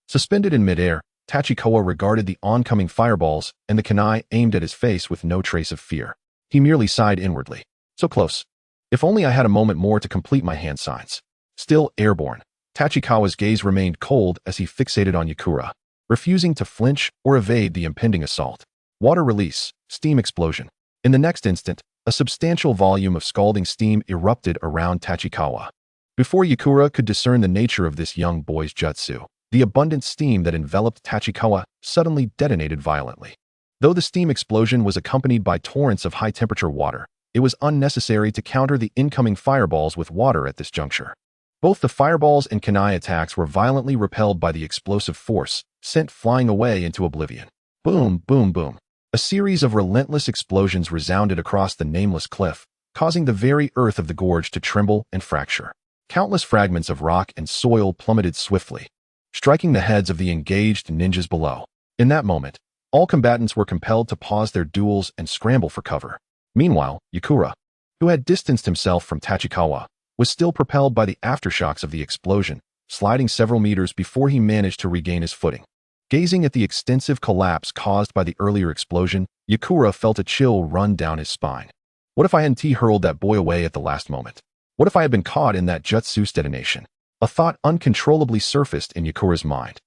suspended in midair, Tachikawa regarded the oncoming fireballs and the kunai aimed at his face with no trace of fear. He merely sighed inwardly. So close. If only I had a moment more to complete my hand signs. Still airborne, Tachikawa's gaze remained cold as he fixated on Yakura, refusing to flinch or evade the impending assault. Water release, steam explosion. In the next instant, a substantial volume of scalding steam erupted around Tachikawa. Before Yakura could discern the nature of this young boy's jutsu, the abundant steam that enveloped Tachikawa suddenly detonated violently. Though the steam explosion was accompanied by torrents of high-temperature water, it was unnecessary to counter the incoming fireballs with water at this juncture. Both the fireballs and kunai attacks were violently repelled by the explosive force, sent flying away into oblivion. Boom, boom, boom. A series of relentless explosions resounded across the nameless cliff, causing the very earth of the gorge to tremble and fracture. Countless fragments of rock and soil plummeted swiftly, striking the heads of the engaged ninjas below. In that moment, all combatants were compelled to pause their duels and scramble for cover. Meanwhile, Yakura, who had distanced himself from Tachikawa, was still propelled by the aftershocks of the explosion, sliding several meters before he managed to regain his footing. Gazing at the extensive collapse caused by the earlier explosion, Yakura felt a chill run down his spine. What if I hadn't hurled that boy away at the last moment? What if I had been caught in that jutsu detonation? A thought uncontrollably surfaced in Yakura's mind.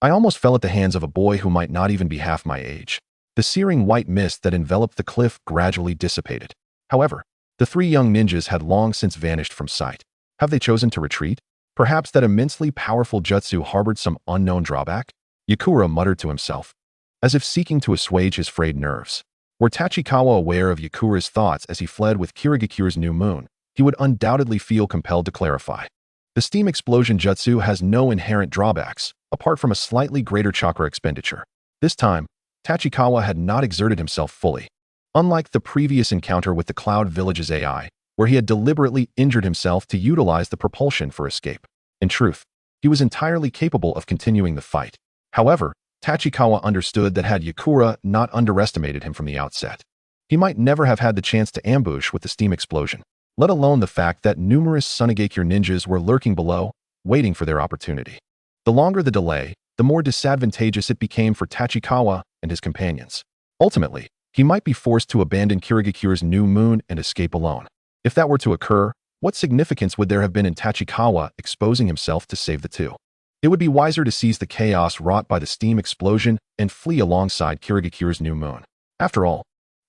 I almost fell at the hands of a boy who might not even be half my age. The searing white mist that enveloped the cliff gradually dissipated. However, the three young ninjas had long since vanished from sight. Have they chosen to retreat? Perhaps that immensely powerful jutsu harbored some unknown drawback? Yakura muttered to himself, as if seeking to assuage his frayed nerves. Were Tachikawa aware of Yakura's thoughts as he fled with Kirigakure's new moon, he would undoubtedly feel compelled to clarify. The steam explosion jutsu has no inherent drawbacks, apart from a slightly greater chakra expenditure. This time, Tachikawa had not exerted himself fully. Unlike the previous encounter with the Cloud Village's AI, where he had deliberately injured himself to utilize the propulsion for escape. In truth, he was entirely capable of continuing the fight. However, Tachikawa understood that had Yakura not underestimated him from the outset, he might never have had the chance to ambush with the steam explosion, let alone the fact that numerous Sunagakure ninjas were lurking below, waiting for their opportunity. The longer the delay, the more disadvantageous it became for Tachikawa and his companions. Ultimately, he might be forced to abandon Kirigakure's new moon and escape alone. If that were to occur, what significance would there have been in Tachikawa exposing himself to save the two? It would be wiser to seize the chaos wrought by the steam explosion and flee alongside Kirigakure's new moon. After all,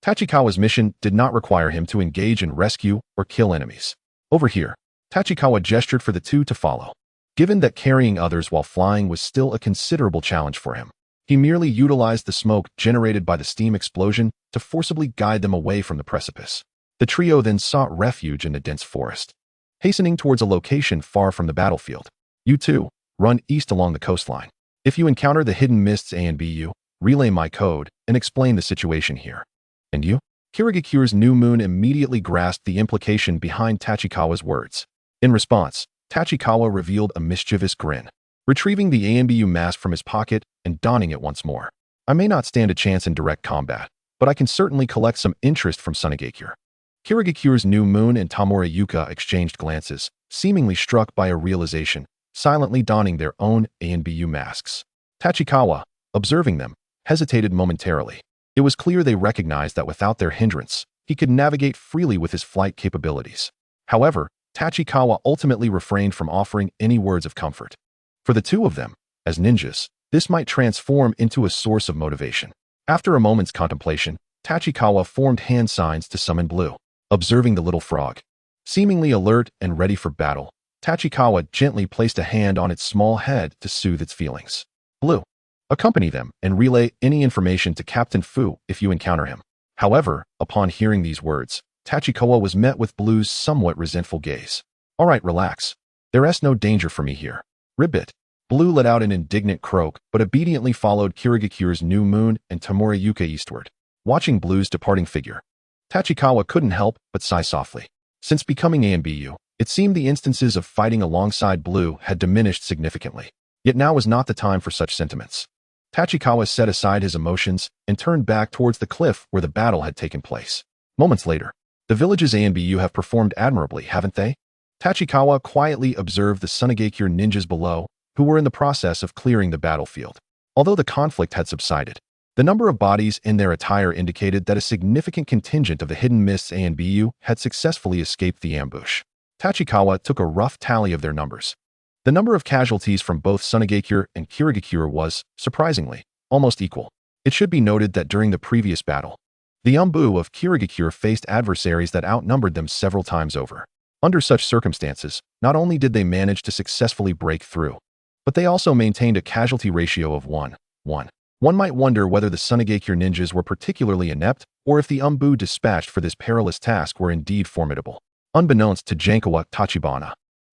Tachikawa's mission did not require him to engage in rescue or kill enemies. Over here, Tachikawa gestured for the two to follow. Given that carrying others while flying was still a considerable challenge for him, he merely utilized the smoke generated by the steam explosion to forcibly guide them away from the precipice. The trio then sought refuge in the dense forest, hastening towards a location far from the battlefield. You two, run east along the coastline. If you encounter the hidden mists A and BU, relay my code and explain the situation here. And you? Kirigakure's new moon immediately grasped the implication behind Tachikawa's words. In response, Tachikawa revealed a mischievous grin, retrieving the ANBU mask from his pocket and donning it once more. I may not stand a chance in direct combat, but I can certainly collect some interest from Sunagakure. Kirigakure's new moon and Tamura Yuka exchanged glances, seemingly struck by a realization, silently donning their own ANBU masks. Tachikawa, observing them, hesitated momentarily. It was clear they recognized that without their hindrance, he could navigate freely with his flight capabilities. However, Tachikawa ultimately refrained from offering any words of comfort. For the two of them, as ninjas, this might transform into a source of motivation. After a moment's contemplation, Tachikawa formed hand signs to summon Blue. Observing the little frog, seemingly alert and ready for battle, Tachikawa gently placed a hand on its small head to soothe its feelings. Blue, accompany them and relay any information to Captain Fu if you encounter him. However, upon hearing these words, Tachikawa was met with Blue's somewhat resentful gaze. All right, relax. There's no danger for me here. Ribbit. Blue let out an indignant croak, but obediently followed Kirigakure's new moon and Tamura eastward, watching Blue's departing figure. Tachikawa couldn't help but sigh softly. Since becoming ANBU, it seemed the instances of fighting alongside Blue had diminished significantly. Yet now was not the time for such sentiments. Tachikawa set aside his emotions and turned back towards the cliff where the battle had taken place. Moments later, the village's ANBU have performed admirably, haven't they? Tachikawa quietly observed the Sunagakure ninjas below, who were in the process of clearing the battlefield. Although the conflict had subsided, the number of bodies in their attire indicated that a significant contingent of the Hidden Mists ANBU had successfully escaped the ambush. Tachikawa took a rough tally of their numbers. The number of casualties from both Sunagakure and Kirigakure was, surprisingly, almost equal. It should be noted that during the previous battle, the Umbu of Kirigakure faced adversaries that outnumbered them several times over. Under such circumstances, not only did they manage to successfully break through, but they also maintained a casualty ratio of 1:1. One might wonder whether the Sunagakure ninjas were particularly inept or if the Umbu dispatched for this perilous task were indeed formidable. Unbeknownst to Jankawa Tachibana,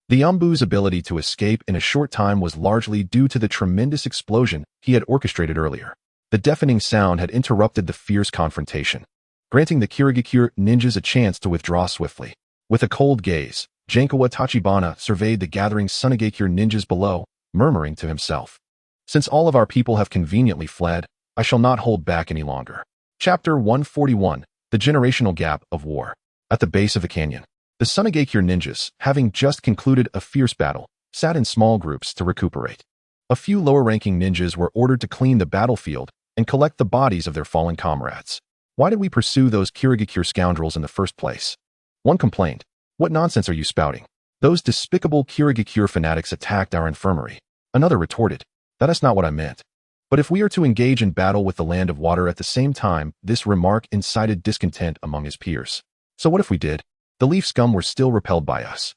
the Umbu's ability to escape in a short time was largely due to the tremendous explosion he had orchestrated earlier. The deafening sound had interrupted the fierce confrontation, granting the Kirigakure ninjas a chance to withdraw swiftly. With a cold gaze, Jankawa Tachibana surveyed the gathering Sunagakure ninjas below, murmuring to himself, "Since all of our people have conveniently fled, I shall not hold back any longer." Chapter 141, The Generational Gap of War. At the base of the canyon, the Sunagakure ninjas, having just concluded a fierce battle, sat in small groups to recuperate. A few lower-ranking ninjas were ordered to clean the battlefield and collect the bodies of their fallen comrades. Why did we pursue those Kirigakure scoundrels in the first place? One complained. What nonsense are you spouting? Those despicable Kirigakure fanatics attacked our infirmary. Another retorted. That is not what I meant. But if we are to engage in battle with the land of water at the same time, this remark incited discontent among his peers. So what if we did? The leaf scum were still repelled by us.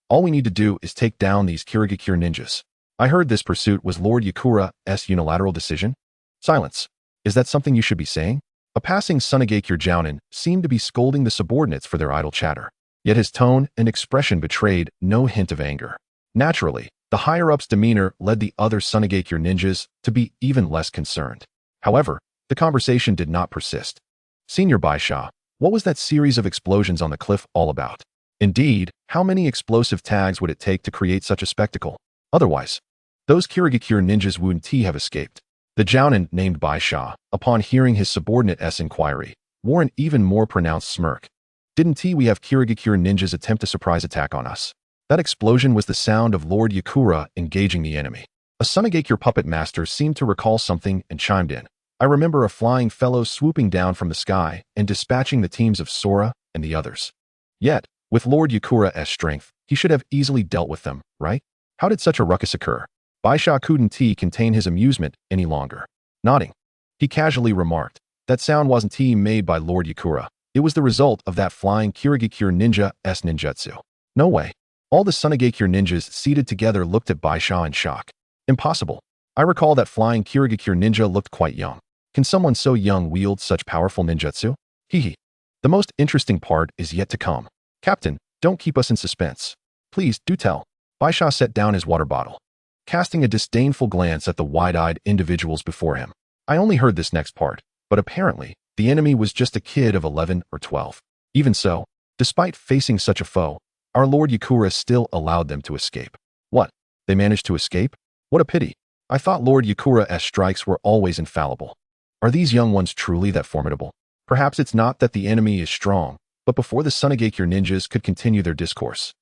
All we need to do is take down these Kirigakure ninjas. I heard this pursuit was Lord Yakura's unilateral decision. Silence. Is that something you should be saying? A passing Sunagakure jounin seemed to be scolding the subordinates for their idle chatter. Yet his tone and expression betrayed no hint of anger. Naturally, the higher-up's demeanor led the other Sunagakure ninjas to be even less concerned. However, the conversation did not persist. Senior Baisha, what was that series of explosions on the cliff all about? Indeed, how many explosive tags would it take to create such a spectacle? Otherwise, those Kirigakure ninjas wouldn't have escaped. The jounin named Baisha, upon hearing his subordinate's inquiry, wore an even more pronounced smirk. Didn't we have Kirigakure ninjas attempt a surprise attack on us? That explosion was the sound of Lord Yakura engaging the enemy. A Sunagakure puppet master seemed to recall something and chimed in. I remember a flying fellow swooping down from the sky and dispatching the teams of Sora and the others. Yet, with Lord Yakura's strength, he should have easily dealt with them, right? How did such a ruckus occur? Baisha couldn't contain his amusement any longer. Nodding, he casually remarked, that sound wasn't made by Lord Yakura. It was the result of that flying Kirigakure ninja's ninjutsu. No way. All the Sunagakure ninjas seated together looked at Baisha in shock. Impossible. I recall that flying Kirigakure ninja looked quite young. Can someone so young wield such powerful ninjutsu? Hehe. The most interesting part is yet to come. Captain, don't keep us in suspense. Please, do tell. Baisha set down his water bottle, casting a disdainful glance at the wide-eyed individuals before him. I only heard this next part, but apparently, the enemy was just a kid of 11 or 12. Even so, despite facing such a foe, our Lord Yakura still allowed them to escape. What? They managed to escape? What a pity. I thought Lord Yakura's strikes were always infallible. Are these young ones truly that formidable? Perhaps it's not that the enemy is strong, but before the Sunagakure ninjas could continue their discourse,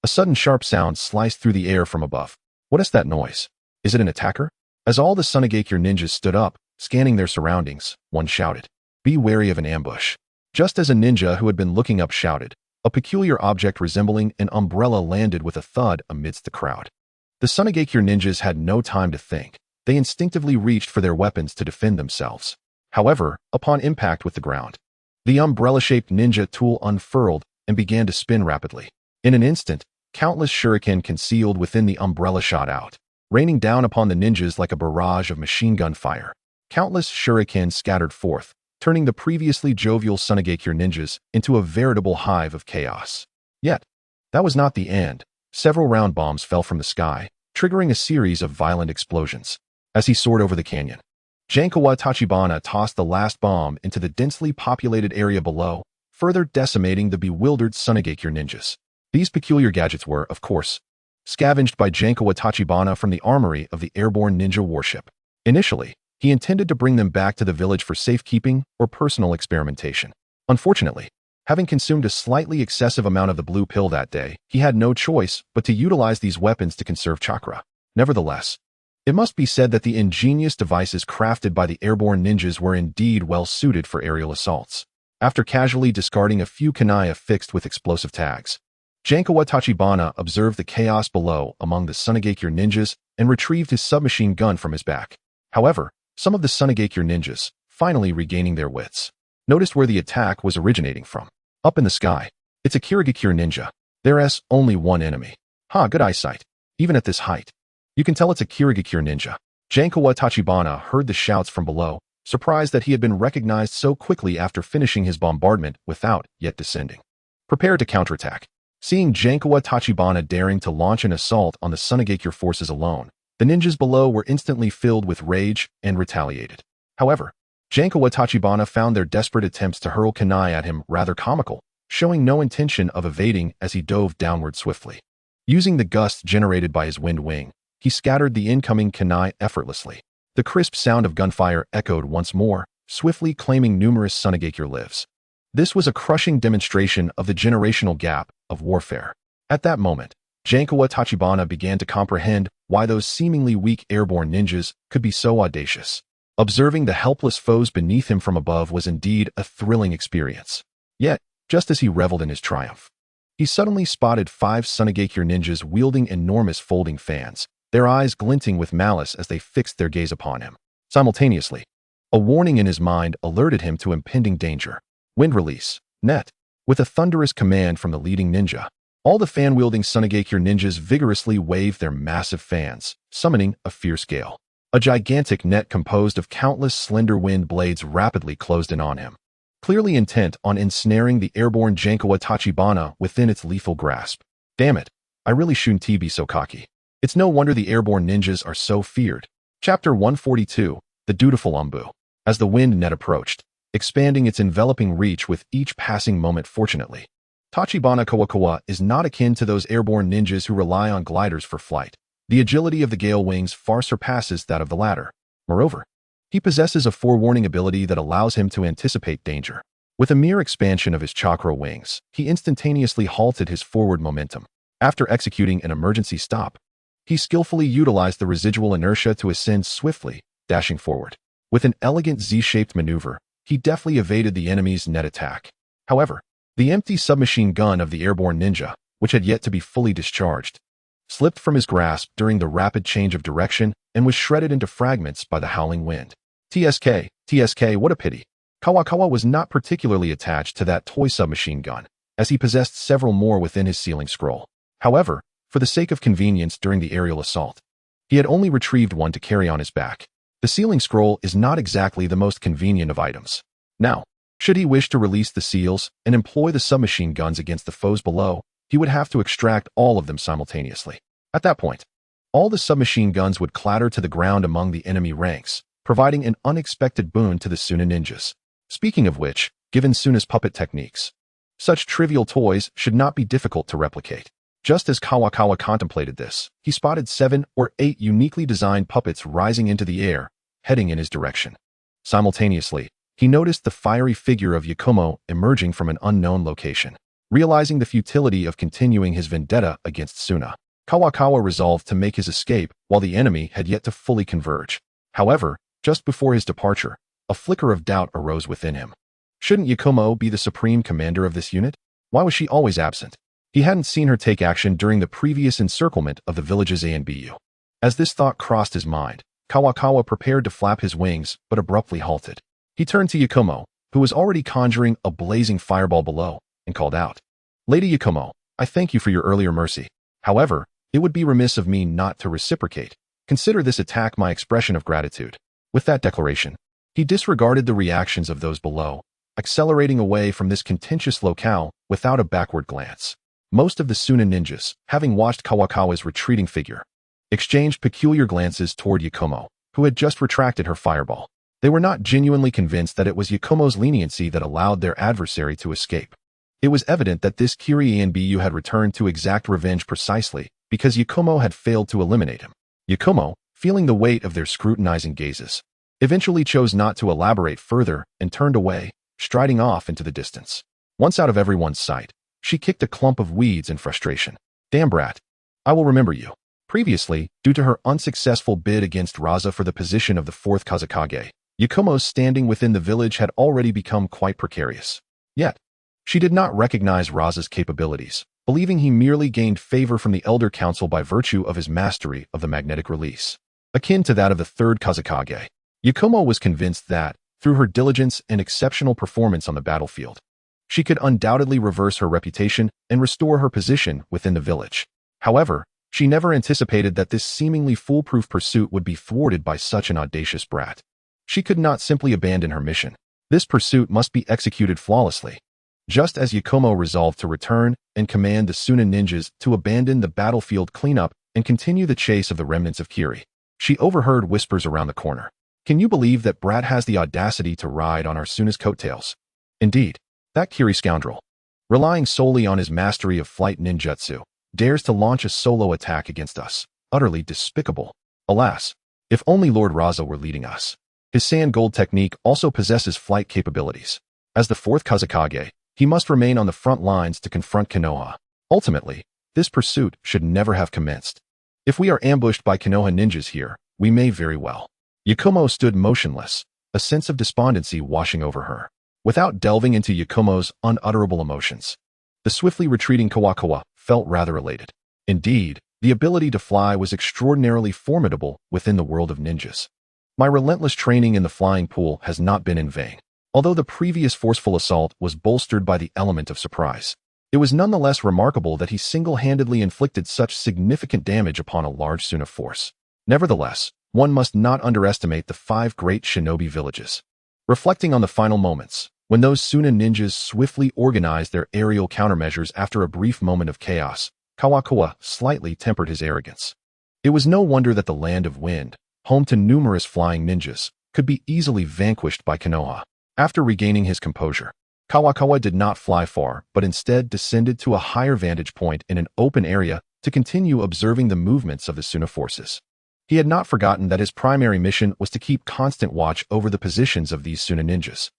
a sudden sharp sound sliced through the air from above. What is that noise? Is it an attacker? As all the Sunagakure ninjas stood up, scanning their surroundings, one shouted, "Be wary of an ambush." Just as a ninja who had been looking up shouted, a peculiar object resembling an umbrella landed with a thud amidst the crowd. The Sunagakure ninjas had no time to think. They instinctively reached for their weapons to defend themselves. However, upon impact with the ground, the umbrella-shaped ninja tool unfurled and began to spin rapidly. In an instant, countless shuriken concealed within the umbrella shot out, raining down upon the ninjas like a barrage of machine gun fire. Countless shuriken scattered forth, turning the previously jovial Sunagakure ninjas into a veritable hive of chaos. Yet, that was not the end. Several round bombs fell from the sky, triggering a series of violent explosions. As he soared over the canyon, Jankawa Tachibana tossed the last bomb into the densely populated area below, further decimating the bewildered Sunagakure ninjas. These peculiar gadgets were, of course, scavenged by Jankawa Tachibana from the armory of the airborne ninja warship. Initially, he intended to bring them back to the village for safekeeping or personal experimentation. Unfortunately, having consumed a slightly excessive amount of the blue pill that day, he had no choice but to utilize these weapons to conserve chakra. Nevertheless, it must be said that the ingenious devices crafted by the airborne ninjas were indeed well suited for aerial assaults. After casually discarding a few kunai affixed with explosive tags, Jankawa Tachibana observed the chaos below among the Sunagakure ninjas and retrieved his submachine gun from his back. However, some of the Sunagakure ninjas, finally regaining their wits, noticed where the attack was originating from. Up in the sky. It's a Kirigakure ninja. There's only one enemy. Good eyesight. Even at this height. You can tell it's a Kirigakure ninja. Jankawa Tachibana heard the shouts from below, surprised that he had been recognized so quickly after finishing his bombardment without yet descending. Prepare to counterattack. Seeing Jankawa Tachibana daring to launch an assault on the Sunagakure forces alone, the ninjas below were instantly filled with rage and retaliated. However, Jankawa Tachibana found their desperate attempts to hurl kunai at him rather comical, showing no intention of evading as he dove downward swiftly. Using the gust generated by his wind wing, he scattered the incoming kunai effortlessly. The crisp sound of gunfire echoed once more, swiftly claiming numerous Sunagakure lives. This was a crushing demonstration of the generational gap of warfare. At that moment, Jankawa Tachibana began to comprehend why those seemingly weak airborne ninjas could be so audacious. Observing the helpless foes beneath him from above was indeed a thrilling experience. Yet, just as he reveled in his triumph, he suddenly spotted 5 Sunagakure ninjas wielding enormous folding fans, their eyes glinting with malice as they fixed their gaze upon him. Simultaneously, a warning in his mind alerted him to impending danger. Wind release. Net. With a thunderous command from the leading ninja, all the fan-wielding Sunagakure ninjas vigorously waved their massive fans, summoning a fierce gale. A gigantic net composed of countless slender wind blades rapidly closed in on him, clearly intent on ensnaring the airborne Jankawa Tachibana within its lethal grasp. Damn it, I really shouldn't be so cocky. It's no wonder the airborne ninjas are so feared. Chapter 142, The Dutiful Ombu. As the wind net approached, expanding its enveloping reach with each passing moment fortunately, Tachibana Kawakawa is not akin to those airborne ninjas who rely on gliders for flight. The agility of the Gale Wings far surpasses that of the latter. Moreover, he possesses a forewarning ability that allows him to anticipate danger. With a mere expansion of his chakra wings, he instantaneously halted his forward momentum. After executing an emergency stop, he skillfully utilized the residual inertia to ascend swiftly, dashing forward. With an elegant Z-shaped maneuver, he deftly evaded the enemy's net attack. However, the empty submachine gun of the airborne ninja, which had yet to be fully discharged, slipped from his grasp during the rapid change of direction and was shredded into fragments by the howling wind. TSK, what a pity. Kawakawa was not particularly attached to that toy submachine gun, as he possessed several more within his sealing scroll. However, for the sake of convenience during the aerial assault, he had only retrieved one to carry on his back. The sealing scroll is not exactly the most convenient of items. Now, should he wish to release the seals and employ the submachine guns against the foes below, he would have to extract all of them simultaneously. At that point, all the submachine guns would clatter to the ground among the enemy ranks, providing an unexpected boon to the Suna ninjas. Speaking of which, given Suna's puppet techniques, such trivial toys should not be difficult to replicate. Just as Kawakawa contemplated this, he spotted 7 or 8 uniquely designed puppets rising into the air, heading in his direction. Simultaneously, he noticed the fiery figure of Yakumo emerging from an unknown location. Realizing the futility of continuing his vendetta against Suna, Kawakawa resolved to make his escape while the enemy had yet to fully converge. However, just before his departure, a flicker of doubt arose within him. Shouldn't Yakumo be the supreme commander of this unit? Why was she always absent? He hadn't seen her take action during the previous encirclement of the villages A and BU. As this thought crossed his mind, Kawakawa prepared to flap his wings but abruptly halted. He turned to Yakumo, who was already conjuring a blazing fireball below, and called out, "Lady Yakumo, I thank you for your earlier mercy. However, it would be remiss of me not to reciprocate. Consider this attack my expression of gratitude." With that declaration, He disregarded the reactions of those below, accelerating away from this contentious locale without a backward glance. Most of the Suna ninjas, having watched Kawakawa's retreating figure, exchanged peculiar glances toward Yakumo, who had just retracted her fireball. They were not genuinely convinced that it was Yakumo's leniency that allowed their adversary to escape. It was evident that this Kiri Anbu had returned to exact revenge precisely because Yakumo had failed to eliminate him. Yakumo, feeling the weight of their scrutinizing gazes, eventually chose not to elaborate further and turned away, striding off into the distance. Once out of everyone's sight, she kicked a clump of weeds in frustration. Damn brat. I will remember you. Previously, due to her unsuccessful bid against Raza for the position of the 4th Kazekage, Yakumo's standing within the village had already become quite precarious. Yet, she did not recognize Raza's capabilities, believing he merely gained favor from the Elder Council by virtue of his mastery of the magnetic release. Akin to that of the 3rd Kazekage, Yakumo was convinced that, through her diligence and exceptional performance on the battlefield, she could undoubtedly reverse her reputation and restore her position within the village. However, she never anticipated that this seemingly foolproof pursuit would be thwarted by such an audacious brat. She could not simply abandon her mission. This pursuit must be executed flawlessly. Just as Yakumo resolved to return and command the Suna ninjas to abandon the battlefield cleanup and continue the chase of the remnants of Kiri, she overheard whispers around the corner. Can you believe that brat has the audacity to ride on our Suna's coattails? Indeed, that Kiri scoundrel, relying solely on his mastery of flight ninjutsu, dares to launch a solo attack against us. Utterly despicable. Alas, if only Lord Raza were leading us. His sand gold technique also possesses flight capabilities. As the 4th Kazekage, he must remain on the front lines to confront Konoha. Ultimately, this pursuit should never have commenced. If we are ambushed by Konoha ninjas here, we may very well. Yakumo stood motionless, a sense of despondency washing over her. Without delving into Yakumo's unutterable emotions, the swiftly retreating Kawakawa felt rather elated. Indeed, the ability to fly was extraordinarily formidable within the world of ninjas. My relentless training in the flying pool has not been in vain. Although the previous forceful assault was bolstered by the element of surprise, it was nonetheless remarkable that he single-handedly inflicted such significant damage upon a large Suna force. Nevertheless, one must not underestimate the 5 great shinobi villages. Reflecting on the final moments, when those Suna ninjas swiftly organized their aerial countermeasures after a brief moment of chaos, Kawakawa slightly tempered his arrogance. It was no wonder that the Land of Wind, home to numerous flying ninjas, could be easily vanquished by Konoha. After regaining his composure, Kawakawa did not fly far, but instead descended to a higher vantage point in an open area to continue observing the movements of the Suna forces. He had not forgotten that his primary mission was to keep constant watch over the positions of these Suna ninjas.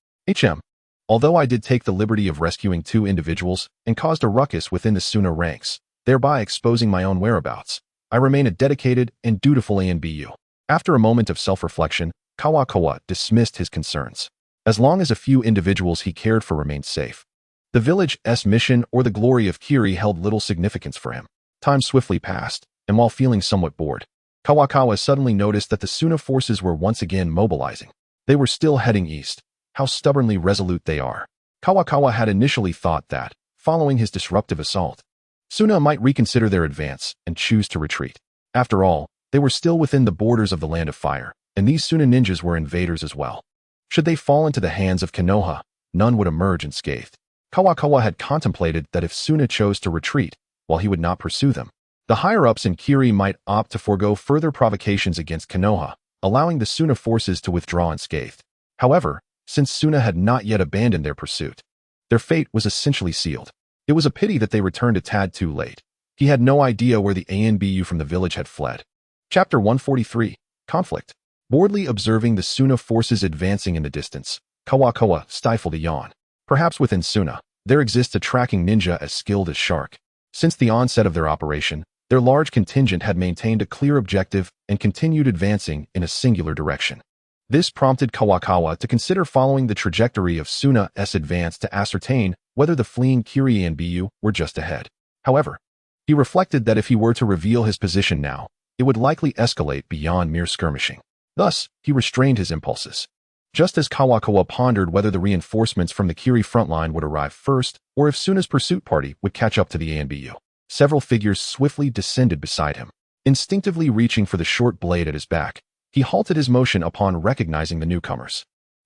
Although I did take the liberty of rescuing 2 individuals and caused a ruckus within the Suna ranks, thereby exposing my own whereabouts, I remain a dedicated and dutiful ANBU. After a moment of self-reflection, Kawakawa dismissed his concerns. As long as a few individuals he cared for remained safe, the village's mission or the glory of Kiri held little significance for him. Time swiftly passed, and while feeling somewhat bored, Kawakawa suddenly noticed that the Suna forces were once again mobilizing. They were still heading east. How stubbornly resolute they are. Kawakawa had initially thought that, following his disruptive assault, Suna might reconsider their advance and choose to retreat. After all, they were still within the borders of the Land of Fire, and these Suna ninjas were invaders as well. Should they fall into the hands of Konoha, none would emerge unscathed. Kawakawa had contemplated that if Suna chose to retreat, while he would not pursue them, the higher-ups in Kiri might opt to forego further provocations against Konoha, allowing the Suna forces to withdraw unscathed. However, since Suna had not yet abandoned their pursuit, their fate was essentially sealed. It was a pity that they returned a tad too late. He had no idea where the ANBU from the village had fled. Chapter 143, Conflict. Boredly observing the Suna forces advancing in the distance, Kawakawa stifled a yawn. Perhaps within Suna, there exists a tracking ninja as skilled as Shark. Since the onset of their operation, their large contingent had maintained a clear objective and continued advancing in a singular direction. This prompted Kawakawa to consider following the trajectory of Suna's advance to ascertain whether the fleeing Kiri ANBU were just ahead. However, he reflected that if he were to reveal his position now, it would likely escalate beyond mere skirmishing. Thus, he restrained his impulses. Just as Kawakawa pondered whether the reinforcements from the Kiri front line would arrive first, or if Suna's pursuit party would catch up to the ANBU, several figures swiftly descended beside him. Instinctively reaching for the short blade at his back, he halted his motion upon recognizing the newcomers.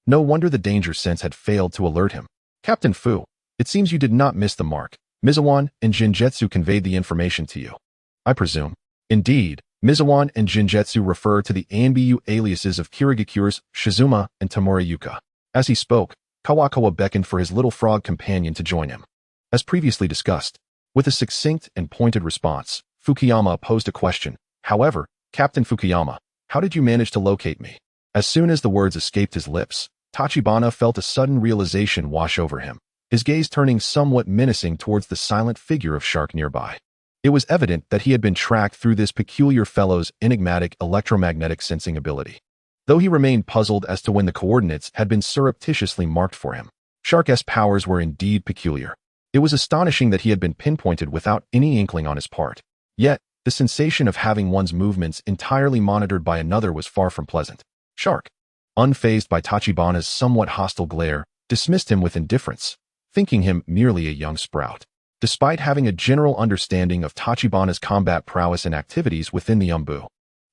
No wonder the danger sense had failed to alert him. Captain Fu, it seems you did not miss the mark. Mizuwan and Jinjetsu conveyed the information to you, I presume. Indeed, Mizuwan and Jinjetsu refer to the Anbu aliases of Kirigakures, Shizuma, and Tamura. As he spoke, Kawakawa beckoned for his little frog companion to join him. As previously discussed, with a succinct and pointed response, Fukuyama posed a question. However, Captain Fukuyama, how did you manage to locate me? As soon as the words escaped his lips, Tachibana felt a sudden realization wash over him, his gaze turning somewhat menacing towards the silent figure of Shark nearby. It was evident that he had been tracked through this peculiar fellow's enigmatic electromagnetic sensing ability. Though he remained puzzled as to when the coordinates had been surreptitiously marked for him, Shark's powers were indeed peculiar. It was astonishing that he had been pinpointed without any inkling on his part. Yet, the sensation of having one's movements entirely monitored by another was far from pleasant. Shark, unfazed by Tachibana's somewhat hostile glare, dismissed him with indifference, thinking him merely a young sprout. Despite having a general understanding of Tachibana's combat prowess and activities within the Umbu.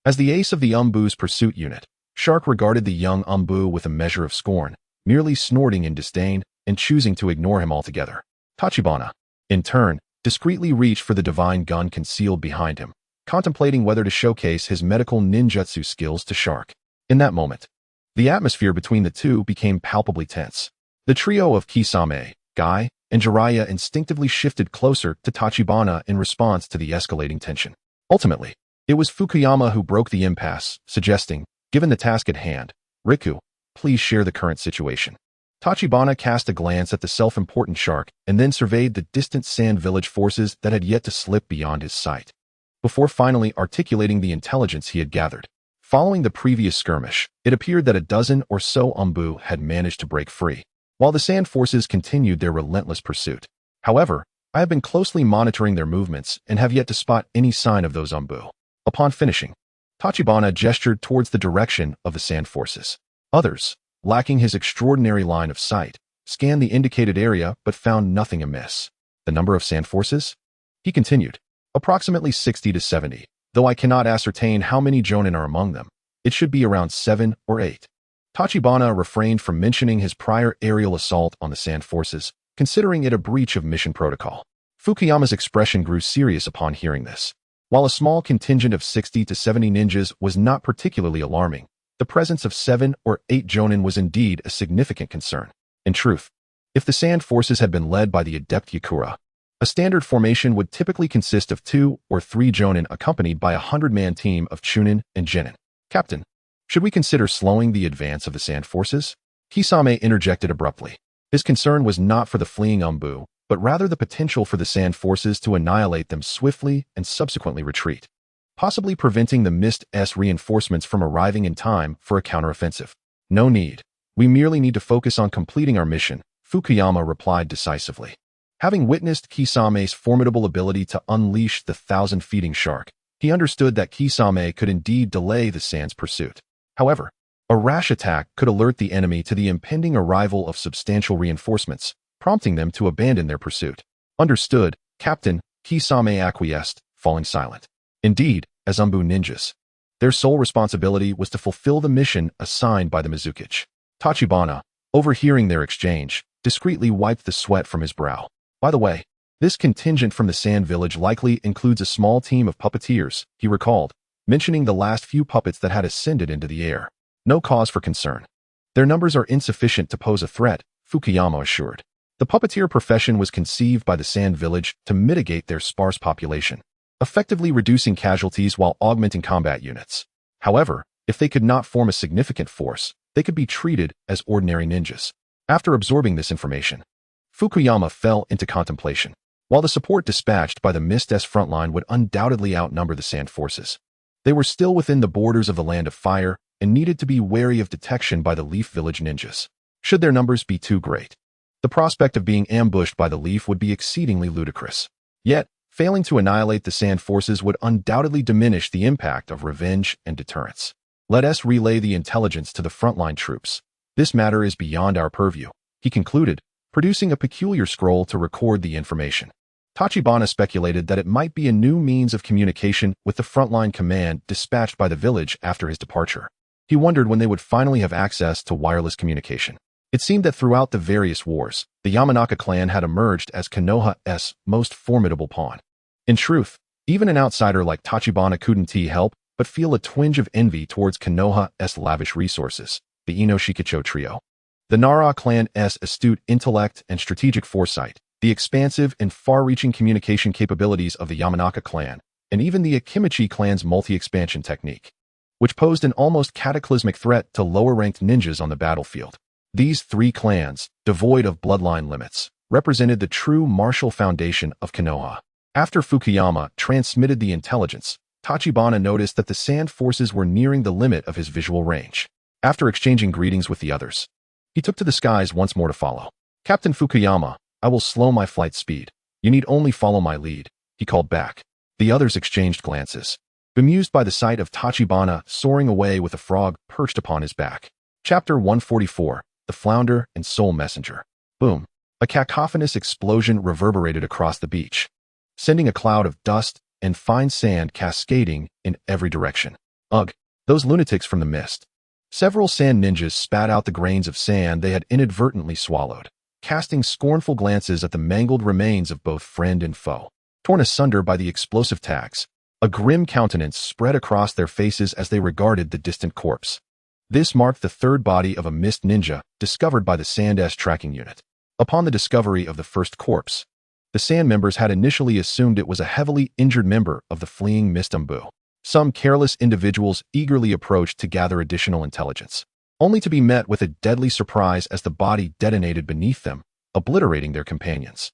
As the ace of the Umbu's pursuit unit, Shark regarded the young Umbu with a measure of scorn, merely snorting in disdain and choosing to ignore him altogether. Tachibana, in turn, discreetly reached for the divine gun concealed behind him, contemplating whether to showcase his medical ninjutsu skills to Shark. In that moment, the atmosphere between the two became palpably tense. The trio of Kisame, Guy, and Jiraiya instinctively shifted closer to Tachibana in response to the escalating tension. Ultimately, it was Fukuyama who broke the impasse, suggesting, given the task at hand, Riku, please share the current situation. Tachibana cast a glance at the self-important Shark and then surveyed the distant sand village forces that had yet to slip beyond his sight, before finally articulating the intelligence he had gathered. Following the previous skirmish, it appeared that a dozen or so Umbu had managed to break free, while the sand forces continued their relentless pursuit. However, I have been closely monitoring their movements and have yet to spot any sign of those Umbu. Upon finishing, Tachibana gestured towards the direction of the sand forces. Others, lacking his extraordinary line of sight, scanned the indicated area but found nothing amiss. The number of sand forces? He continued. Approximately 60 to 70, though I cannot ascertain how many Jonin are among them. It should be around 7 or 8. Tachibana refrained from mentioning his prior aerial assault on the sand forces, considering it a breach of mission protocol. Fukuyama's expression grew serious upon hearing this. While a small contingent of 60 to 70 ninjas was not particularly alarming, the presence of 7 or 8 Jonin was indeed a significant concern. In truth, if the sand forces had been led by the adept Yakura, a standard formation would typically consist of 2 or 3 Jonin accompanied by a 100-man team of Chunin and Genin. Captain, should we consider slowing the advance of the sand forces? Kisame interjected abruptly. His concern was not for the fleeing Umbu, but rather the potential for the sand forces to annihilate them swiftly and subsequently retreat, possibly preventing the Mist-S reinforcements from arriving in time for a counteroffensive. No need. We merely need to focus on completing our mission, Fukuyama replied decisively. Having witnessed Kisame's formidable ability to unleash the 1,000-feeding shark, he understood that Kisame could indeed delay the sand's pursuit. However, a rash attack could alert the enemy to the impending arrival of substantial reinforcements, prompting them to abandon their pursuit. Understood, Captain, Kisame acquiesced, falling silent. Indeed, as Umbu ninjas, their sole responsibility was to fulfill the mission assigned by the Mizukage. Tachibana, overhearing their exchange, discreetly wiped the sweat from his brow. By the way, this contingent from the Sand Village likely includes a small team of puppeteers, he recalled, mentioning the last few puppets that had ascended into the air. No cause for concern. Their numbers are insufficient to pose a threat, Fukuyama assured. The puppeteer profession was conceived by the Sand Village to mitigate their sparse population, effectively reducing casualties while augmenting combat units. However, if they could not form a significant force, they could be treated as ordinary ninjas. After absorbing this information, Fukuyama fell into contemplation. While the support dispatched by the Mist-S frontline would undoubtedly outnumber the sand forces, they were still within the borders of the Land of Fire and needed to be wary of detection by the Leaf Village ninjas. Should their numbers be too great, the prospect of being ambushed by the Leaf would be exceedingly ludicrous. Yet, failing to annihilate the sand forces would undoubtedly diminish the impact of revenge and deterrence. Let us relay the intelligence to the frontline troops. This matter is beyond our purview, he concluded, producing a peculiar scroll to record the information. Tachibana speculated that it might be a new means of communication with the frontline command dispatched by the village after his departure. He wondered when they would finally have access to wireless communication. It seemed that throughout the various wars, the Yamanaka clan had emerged as Konoha's most formidable pawn. In truth, even an outsider like Tachibana couldn't help but feel a twinge of envy towards Konoha's lavish resources, the Ino Shikicho trio. The Nara clan's astute intellect and strategic foresight, the expansive and far-reaching communication capabilities of the Yamanaka clan, and even the Akimichi clan's multi-expansion technique, which posed an almost cataclysmic threat to lower-ranked ninjas on the battlefield. These three clans, devoid of bloodline limits, represented the true martial foundation of Konoha. After Fukuyama transmitted the intelligence, Tachibana noticed that the sand forces were nearing the limit of his visual range. After exchanging greetings with the others, he took to the skies once more to follow. "Captain Fukuyama, I will slow my flight speed. You need only follow my lead," he called back. The others exchanged glances, bemused by the sight of Tachibana soaring away with a frog perched upon his back. Chapter 144, The Flounder and Soul Messenger. Boom. A cacophonous explosion reverberated across the beach, sending a cloud of dust and fine sand cascading in every direction. Ugh, those lunatics from the mist. Several sand ninjas spat out the grains of sand they had inadvertently swallowed, casting scornful glances at the mangled remains of both friend and foe. Torn asunder by the explosive tags, a grim countenance spread across their faces as they regarded the distant corpse. This marked the third body of a mist ninja discovered by the Sand's tracking unit. Upon the discovery of the first corpse, the Sand members had initially assumed it was a heavily injured member of the fleeing Mist Umbu. Some careless individuals eagerly approached to gather additional intelligence, only to be met with a deadly surprise as the body detonated beneath them, obliterating their companions.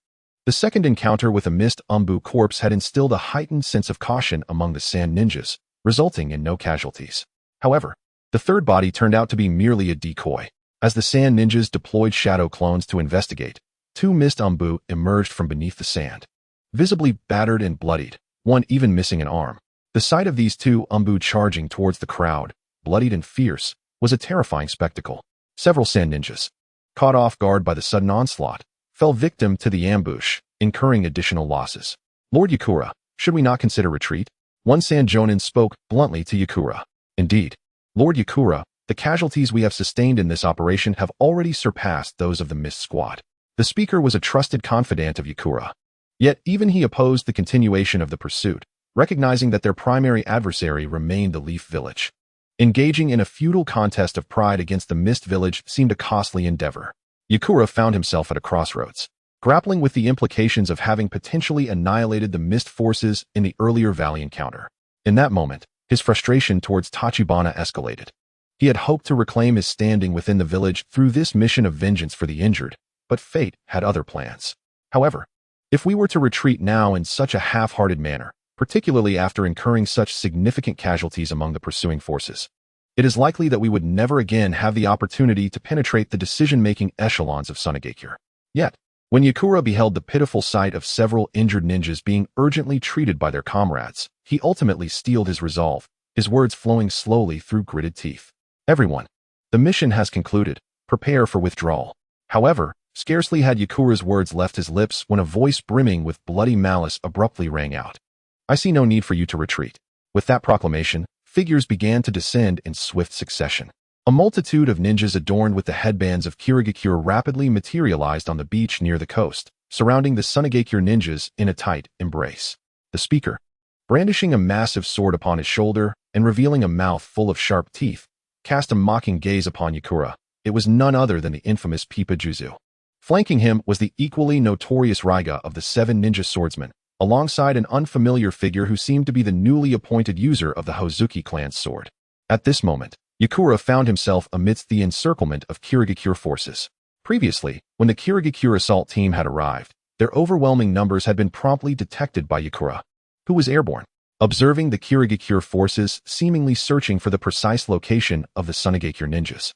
The second encounter with a Mist Umbu corpse had instilled a heightened sense of caution among the Sand ninjas, resulting in no casualties. However, the third body turned out to be merely a decoy. As the Sand ninjas deployed shadow clones to investigate, two Mist Umbu emerged from beneath the sand, visibly battered and bloodied, one even missing an arm. The sight of these two Umbu charging towards the crowd, bloodied and fierce, was a terrifying spectacle. Several Sand ninjas, caught off guard by the sudden onslaught, fell victim to the ambush, incurring additional losses. "Lord Yakura, should we not consider retreat?" One Sand Jonin spoke bluntly to Yakura. "Indeed, Lord Yakura, the casualties we have sustained in this operation have already surpassed those of the Mist Squad." The speaker was a trusted confidant of Yakura. Yet even he opposed the continuation of the pursuit, recognizing that their primary adversary remained the Leaf Village. Engaging in a futile contest of pride against the Mist Village seemed a costly endeavor. Yakura found himself at a crossroads, grappling with the implications of having potentially annihilated the Mist forces in the earlier valley encounter. In that moment, his frustration towards Tachibana escalated. He had hoped to reclaim his standing within the village through this mission of vengeance for the injured, but fate had other plans. However, if we were to retreat now in such a half-hearted manner, particularly after incurring such significant casualties among the pursuing forces, it is likely that we would never again have the opportunity to penetrate the decision-making echelons of Sunagakure. Yet, when Yakura beheld the pitiful sight of several injured ninjas being urgently treated by their comrades, he ultimately steeled his resolve, his words flowing slowly through gritted teeth. "Everyone, the mission has concluded. Prepare for withdrawal." However, scarcely had Yakura's words left his lips when a voice brimming with bloody malice abruptly rang out. "I see no need for you to retreat." With that proclamation, figures began to descend in swift succession. A multitude of ninjas adorned with the headbands of Kirigakure rapidly materialized on the beach near the coast, surrounding the Sunagakure ninjas in a tight embrace. The speaker, brandishing a massive sword upon his shoulder and revealing a mouth full of sharp teeth, cast a mocking gaze upon Yakura. It was none other than the infamous Pipa Juzu. Flanking him was the equally notorious Raiga of the Seven Ninja Swordsmen, alongside an unfamiliar figure who seemed to be the newly appointed user of the Hozuki clan's sword. At this moment, Yakura found himself amidst the encirclement of Kirigakure forces. Previously, when the Kirigakure assault team had arrived, their overwhelming numbers had been promptly detected by Yakura, who was airborne, observing the Kirigakure forces seemingly searching for the precise location of the Sunagakure ninjas.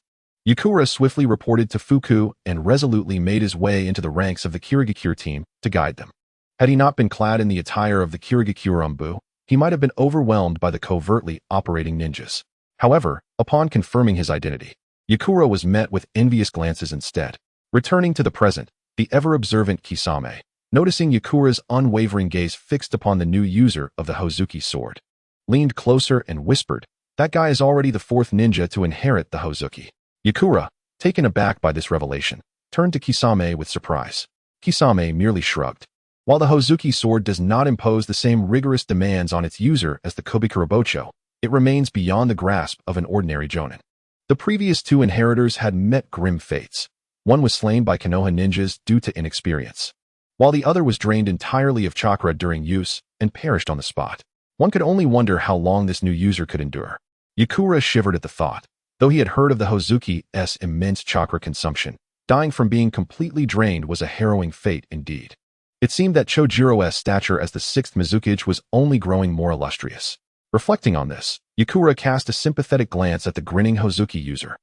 Yakura swiftly reported to Fuku and resolutely made his way into the ranks of the Kirigakure team to guide them. Had he not been clad in the attire of the Kirigakure Umbu, he might have been overwhelmed by the covertly operating ninjas. However, upon confirming his identity, Yakura was met with envious glances instead. Returning to the present, the ever-observant Kisame, noticing Yakura's unwavering gaze fixed upon the new user of the Hozuki sword, leaned closer and whispered, That guy is already the fourth ninja to inherit the Hozuki. Yakura, taken aback by this revelation, turned to Kisame with surprise. Kisame merely shrugged. While the Hozuki sword does not impose the same rigorous demands on its user as the Kobikurabocho, it remains beyond the grasp of an ordinary jonin. The previous two inheritors had met grim fates. One was slain by Konoha ninjas due to inexperience, while the other was drained entirely of chakra during use and perished on the spot. One could only wonder how long this new user could endure. Yakura shivered at the thought. Though he had heard of the Hozuki's immense chakra consumption, dying from being completely drained was a harrowing fate indeed. It seemed that Chojiro's stature as the sixth Mizukage was only growing more illustrious. Reflecting on this, Yakura cast a sympathetic glance at the grinning Hozuki user,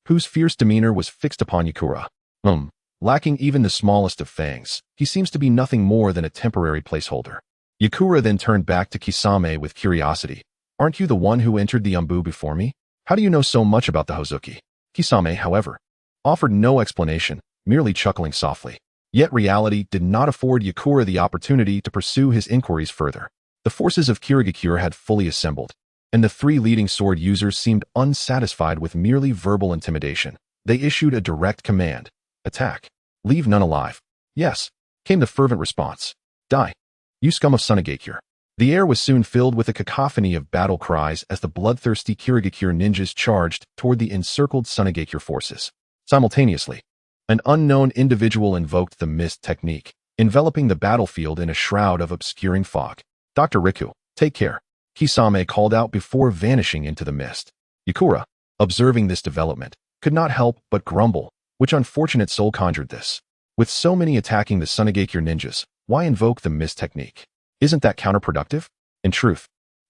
whose fierce demeanor was fixed upon Yakura. Lacking even the smallest of fangs, he seems to be nothing more than a temporary placeholder. Yakura then turned back to Kisame with curiosity. Aren't you the one who entered the Umbu before me? How do you know so much about the Hozuki? Kisame, however, offered no explanation, merely chuckling softly. Yet reality did not afford Yakura the opportunity to pursue his inquiries further. The forces of Kirigakure had fully assembled, and the three leading sword users seemed unsatisfied with merely verbal intimidation. They issued a direct command. Attack. Leave none alive. Yes, came the fervent response. Die. You scum of Sunagakure. The air was soon filled with a cacophony of battle cries as the bloodthirsty Kirigakure ninjas charged toward the encircled Sunagakure forces. Simultaneously, an unknown individual invoked the mist technique, enveloping the battlefield in a shroud of obscuring fog. Dr. Riku, take care, Kisame called out before vanishing into the mist. Yakura, observing this development, could not help but grumble, which unfortunate soul conjured this. With so many attacking the Sunagakure ninjas, why invoke the mist technique? Isn't that counterproductive? In truth,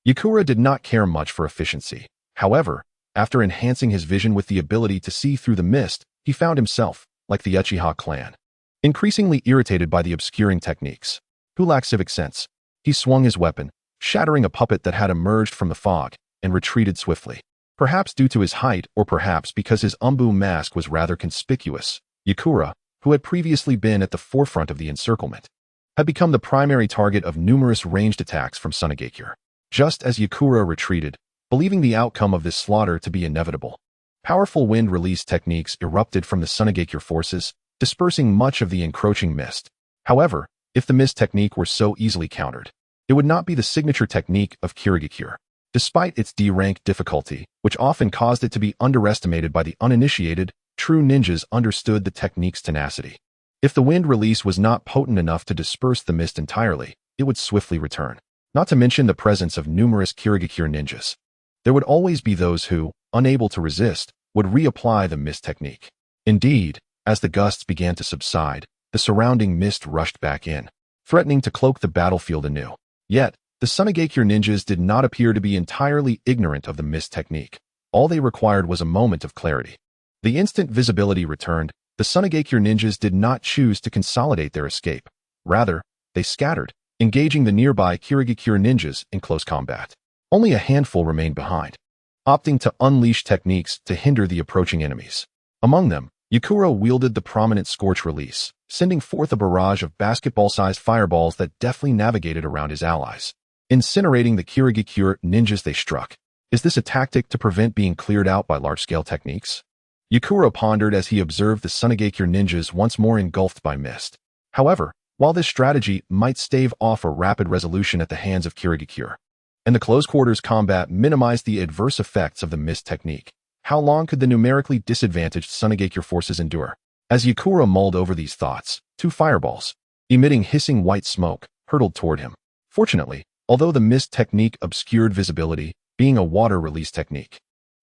Yakura did not care much for efficiency. However, after enhancing his vision with the ability to see through the mist, he found himself, like the Uchiha clan, increasingly irritated by the obscuring techniques. Who lacked civic sense? He swung his weapon, shattering a puppet that had emerged from the fog, and retreated swiftly. Perhaps due to his height or perhaps because his Umbu mask was rather conspicuous, Yakura, who had previously been at the forefront of the encirclement, had become the primary target of numerous ranged attacks from Sunagakure. Just as Yakura retreated, believing the outcome of this slaughter to be inevitable, powerful wind release techniques erupted from the Sunagakure forces, dispersing much of the encroaching mist. However, if the mist technique were so easily countered, it would not be the signature technique of Kirigakure. Despite its D-rank difficulty, which often caused it to be underestimated by the uninitiated, true ninjas understood the technique's tenacity. If the wind release was not potent enough to disperse the mist entirely, it would swiftly return. Not to mention the presence of numerous Kirigakure ninjas. There would always be those who, unable to resist, would reapply the mist technique. Indeed, as the gusts began to subside, the surrounding mist rushed back in, threatening to cloak the battlefield anew. Yet, the Sunagakure ninjas did not appear to be entirely ignorant of the mist technique. All they required was a moment of clarity. The instant visibility returned, the Sunagakure ninjas did not choose to consolidate their escape. Rather, they scattered, engaging the nearby Kirigakure ninjas in close combat. Only a handful remained behind, opting to unleash techniques to hinder the approaching enemies. Among them, Yakura wielded the prominent Scorch release, sending forth a barrage of basketball-sized fireballs that deftly navigated around his allies, incinerating the Kirigakure ninjas they struck. Is this a tactic to prevent being cleared out by large-scale techniques? Yakura pondered as he observed the Sunagakure ninjas once more engulfed by mist. However, while this strategy might stave off a rapid resolution at the hands of Kirigakure, and the close-quarters combat minimized the adverse effects of the mist technique, how long could the numerically disadvantaged Sunagakure forces endure? As Yakura mulled over these thoughts, two fireballs, emitting hissing white smoke, hurtled toward him. Fortunately, although the mist technique obscured visibility, being a water release technique,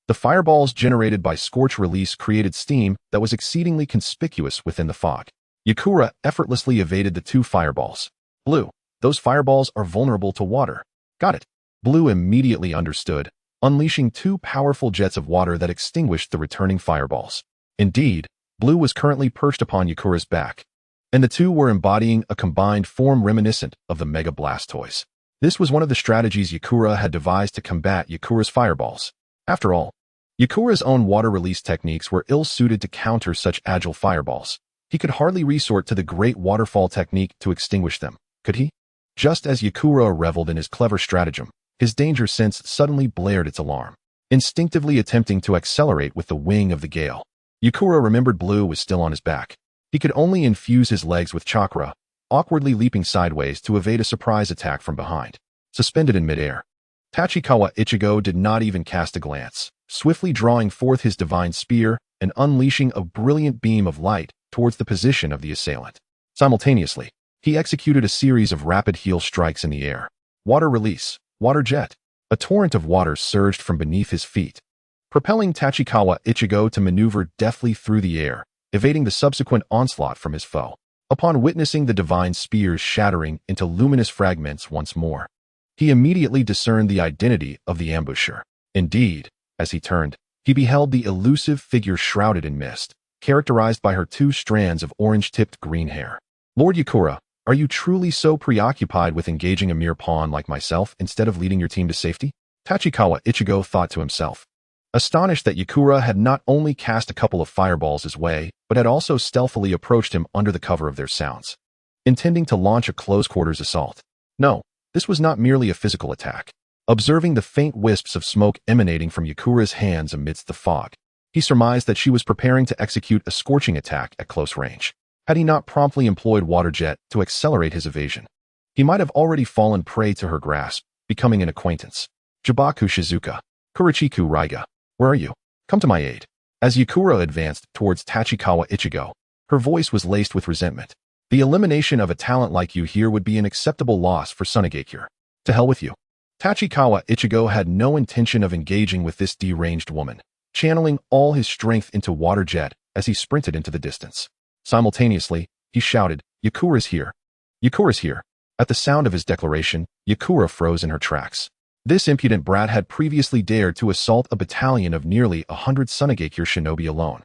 the fireballs generated by Scorch release created steam that was exceedingly conspicuous within the fog. Yakura effortlessly evaded the two fireballs. Blue, those fireballs are vulnerable to water. Got it. Blue immediately understood, unleashing two powerful jets of water that extinguished the returning fireballs. Indeed, Blue was currently perched upon Yakura's back, and the two were embodying a combined form reminiscent of the Mega Blastoise. This was one of the strategies Yakura had devised to combat Yakura's fireballs. After all, Yakura's own water release techniques were ill-suited to counter such agile fireballs. He could hardly resort to the Great Waterfall technique to extinguish them, could he? Just as Yakura reveled in his clever stratagem, his danger sense suddenly blared its alarm. instinctively attempting to accelerate with the wing of the gale. Yakura remembered Blue was still on his back. He could only infuse his legs with chakra, awkwardly leaping sideways to evade a surprise attack from behind. Suspended in midair, Tachikawa Ichigo did not even cast a glance, swiftly drawing forth his divine spear and unleashing a brilliant beam of light towards the position of the assailant. Simultaneously, he executed a series of rapid heel strikes in the air. Water release, water jet. A torrent of water surged from beneath his feet, propelling Tachikawa Ichigo to maneuver deftly through the air, evading the subsequent onslaught from his foe. Upon witnessing the divine spears shattering into luminous fragments once more, he immediately discerned the identity of the ambusher. Indeed, as he turned, he beheld the elusive figure shrouded in mist, characterized by her 2 strands of orange-tipped green hair. Lord Yakura, are you truly so preoccupied with engaging a mere pawn like myself instead of leading your team to safety? Tachikawa Ichigo thought to himself, astonished that Yakura had not only cast a couple of fireballs his way, but had also stealthily approached him under the cover of their sounds, intending to launch a close-quarters assault. No, this was not merely a physical attack. Observing the faint wisps of smoke emanating from Yakura's hands amidst the fog, he surmised that she was preparing to execute a scorching attack at close range. Had he not promptly employed Water Jet to accelerate his evasion, he might have already fallen prey to her grasp, becoming an acquaintance. Jibaku Shizuka, Kurichiku Raiga, where are you? Come to my aid. As Yakura advanced towards Tachikawa Ichigo, her voice was laced with resentment. The elimination of a talent like you here would be an acceptable loss for Sunagakure. To hell with you. Tachikawa Ichigo had no intention of engaging with this deranged woman, channeling all his strength into Water Jet as he sprinted into the distance. Simultaneously, he shouted, Yakura's here. Yakura's here. At the sound of his declaration, Yakura froze in her tracks. This impudent brat had previously dared to assault a battalion of nearly 100 Sunagakure shinobi alone,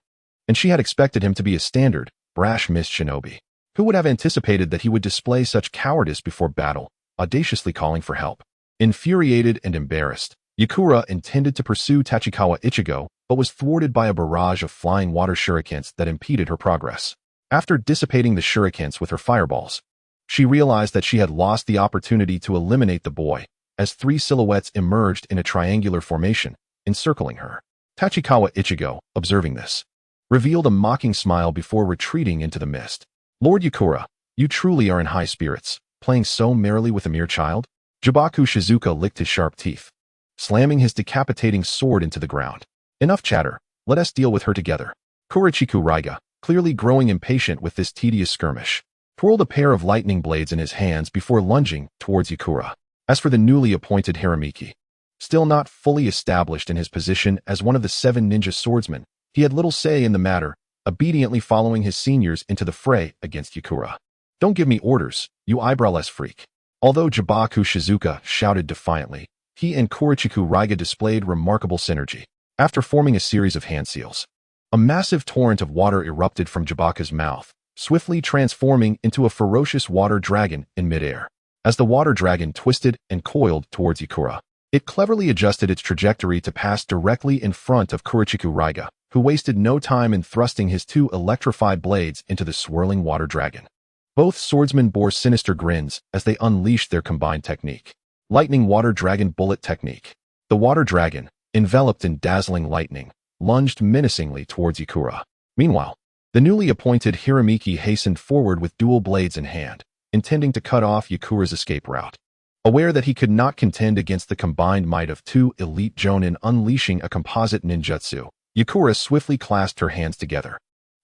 and she had expected him to be a standard, brash mist shinobi. Who would have anticipated that he would display such cowardice before battle, audaciously calling for help? Infuriated and embarrassed, Yakura intended to pursue Tachikawa Ichigo, but was thwarted by a barrage of flying water shurikens that impeded her progress. After dissipating the shurikens with her fireballs, she realized that she had lost the opportunity to eliminate the boy, as 3 silhouettes emerged in a triangular formation, encircling her. Tachikawa Ichigo, observing this, revealed a mocking smile before retreating into the mist. Lord Yakura, you truly are in high spirits, playing so merrily with a mere child? Jibaku Shizuka licked his sharp teeth, slamming his decapitating sword into the ground. Enough chatter, let us deal with her together. Kurichiku Raiga, clearly growing impatient with this tedious skirmish, twirled a pair of lightning blades in his hands before lunging towards Yakura. As for the newly appointed Hiramiki, still not fully established in his position as one of the 7 ninja swordsmen, he had little say in the matter, obediently following his seniors into the fray against Yakura. Don't give me orders, you eyebrowless freak. Although Jibaku Shizuka shouted defiantly, he and Kurichiku Raiga displayed remarkable synergy. After forming a series of hand seals, a massive torrent of water erupted from Jibaku's mouth, swiftly transforming into a ferocious water dragon in midair. As the water dragon twisted and coiled towards Yakura, it cleverly adjusted its trajectory to pass directly in front of Kurichiku Raiga, who wasted no time in thrusting his 2 electrified blades into the swirling water dragon. Both swordsmen bore sinister grins as they unleashed their combined technique. Lightning Water Dragon Bullet Technique. The water dragon, enveloped in dazzling lightning, lunged menacingly towards Yakura. Meanwhile, the newly appointed Hiramiki hastened forward with dual blades in hand, intending to cut off Yakura's escape route. Aware that he could not contend against the combined might of 2 elite jonin unleashing a composite ninjutsu, Yakura swiftly clasped her hands together,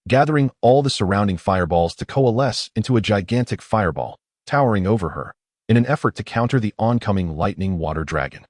gathering all the surrounding fireballs to coalesce into a gigantic fireball, towering over her, in an effort to counter the oncoming lightning water dragon.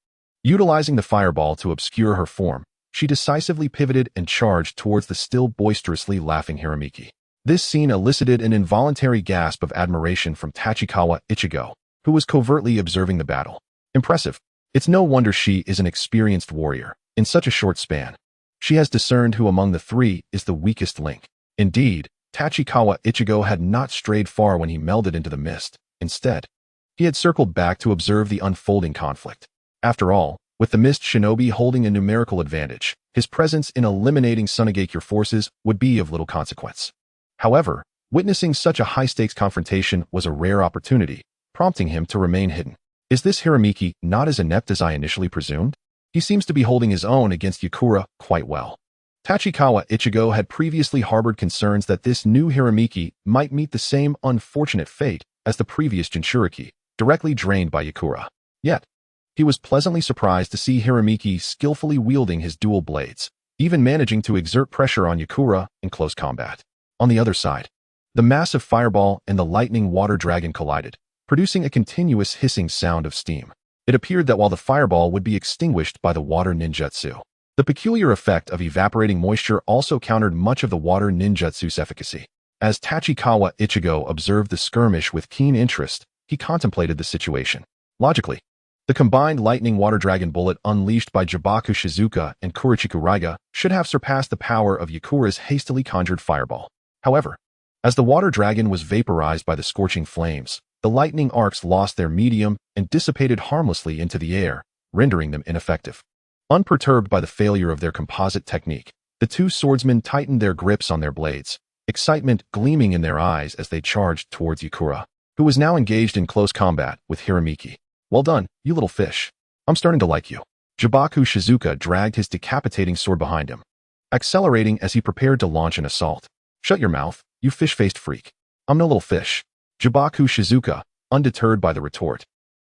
Utilizing the fireball to obscure her form, she decisively pivoted and charged towards the still boisterously laughing Hiramiki. This scene elicited an involuntary gasp of admiration from Tachikawa Ichigo, who was covertly observing the battle. Impressive. It's no wonder she is an experienced warrior. In such a short span, she has discerned who among the 3 is the weakest link. Indeed, Tachikawa Ichigo had not strayed far when he melded into the mist. Instead, he had circled back to observe the unfolding conflict. After all, with the mist shinobi holding a numerical advantage, his presence in eliminating Sunagakure forces would be of little consequence. However, witnessing such a high-stakes confrontation was a rare opportunity, prompting him to remain hidden. Is this Hiramiki not as inept as I initially presumed? He seems to be holding his own against Yakura quite well. Tachikawa Ichigo had previously harbored concerns that this new Hiramiki might meet the same unfortunate fate as the previous Jinchuriki, directly drained by Yakura. Yet, he was pleasantly surprised to see Hiramiki skillfully wielding his dual blades, even managing to exert pressure on Yakura in close combat. On the other side, the massive fireball and the lightning water dragon collided, producing a continuous hissing sound of steam. It appeared that while the fireball would be extinguished by the water ninjutsu, the peculiar effect of evaporating moisture also countered much of the water ninjutsu's efficacy. As Tachikawa Ichigo observed the skirmish with keen interest, he contemplated the situation. Logically, the combined lightning water dragon bullet unleashed by Jibaku Shizuka and Kurichiku Raiga should have surpassed the power of Yakura's hastily conjured fireball. However, as the water dragon was vaporized by the scorching flames, the lightning arcs lost their medium and dissipated harmlessly into the air, rendering them ineffective. Unperturbed by the failure of their composite technique, the two swordsmen tightened their grips on their blades, excitement gleaming in their eyes as they charged towards Yakura, who was now engaged in close combat with Hiramiki. Well done, you little fish. I'm starting to like you. Jibaku Shizuka dragged his decapitating sword behind him, accelerating as he prepared to launch an assault. Shut your mouth, you fish-faced freak. I'm no little fish. Jibaku Shizuka, undeterred by the retort,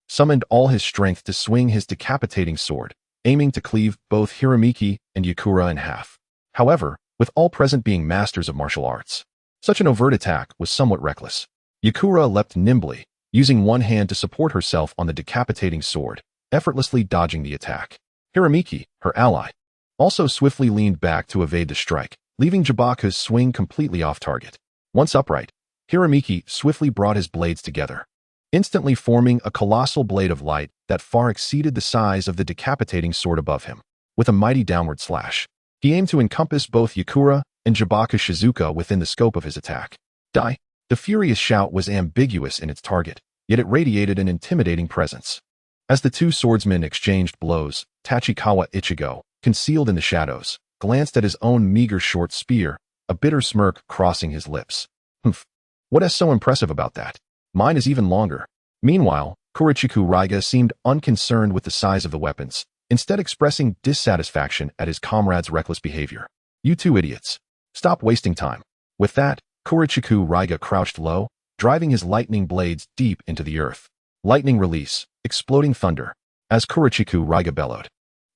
summoned all his strength to swing his decapitating sword, aiming to cleave both Hiramiki and Yakura in half. However, with all present being masters of martial arts, such an overt attack was somewhat reckless. Yakura leapt nimbly, using one hand to support herself on the decapitating sword, effortlessly dodging the attack. Hiramiki, her ally, also swiftly leaned back to evade the strike, leaving Jibaku's swing completely off target. Once upright, Hiramiki swiftly brought his blades together, instantly forming a colossal blade of light that far exceeded the size of the decapitating sword above him. With a mighty downward slash, he aimed to encompass both Yakura and Jibaku Shizuka within the scope of his attack. Die! The furious shout was ambiguous in its target, yet it radiated an intimidating presence. As the two swordsmen exchanged blows, Tachikawa Ichigo, concealed in the shadows, glanced at his own meager short spear, a bitter smirk crossing his lips. Humph. What is so impressive about that? Mine is even longer. Meanwhile, Kurichiku Raiga seemed unconcerned with the size of the weapons, instead expressing dissatisfaction at his comrade's reckless behavior. You two idiots. Stop wasting time. With that, Kurichiku Raiga crouched low, driving his lightning blades deep into the earth. Lightning release, exploding thunder. As Kurichiku Raiga bellowed,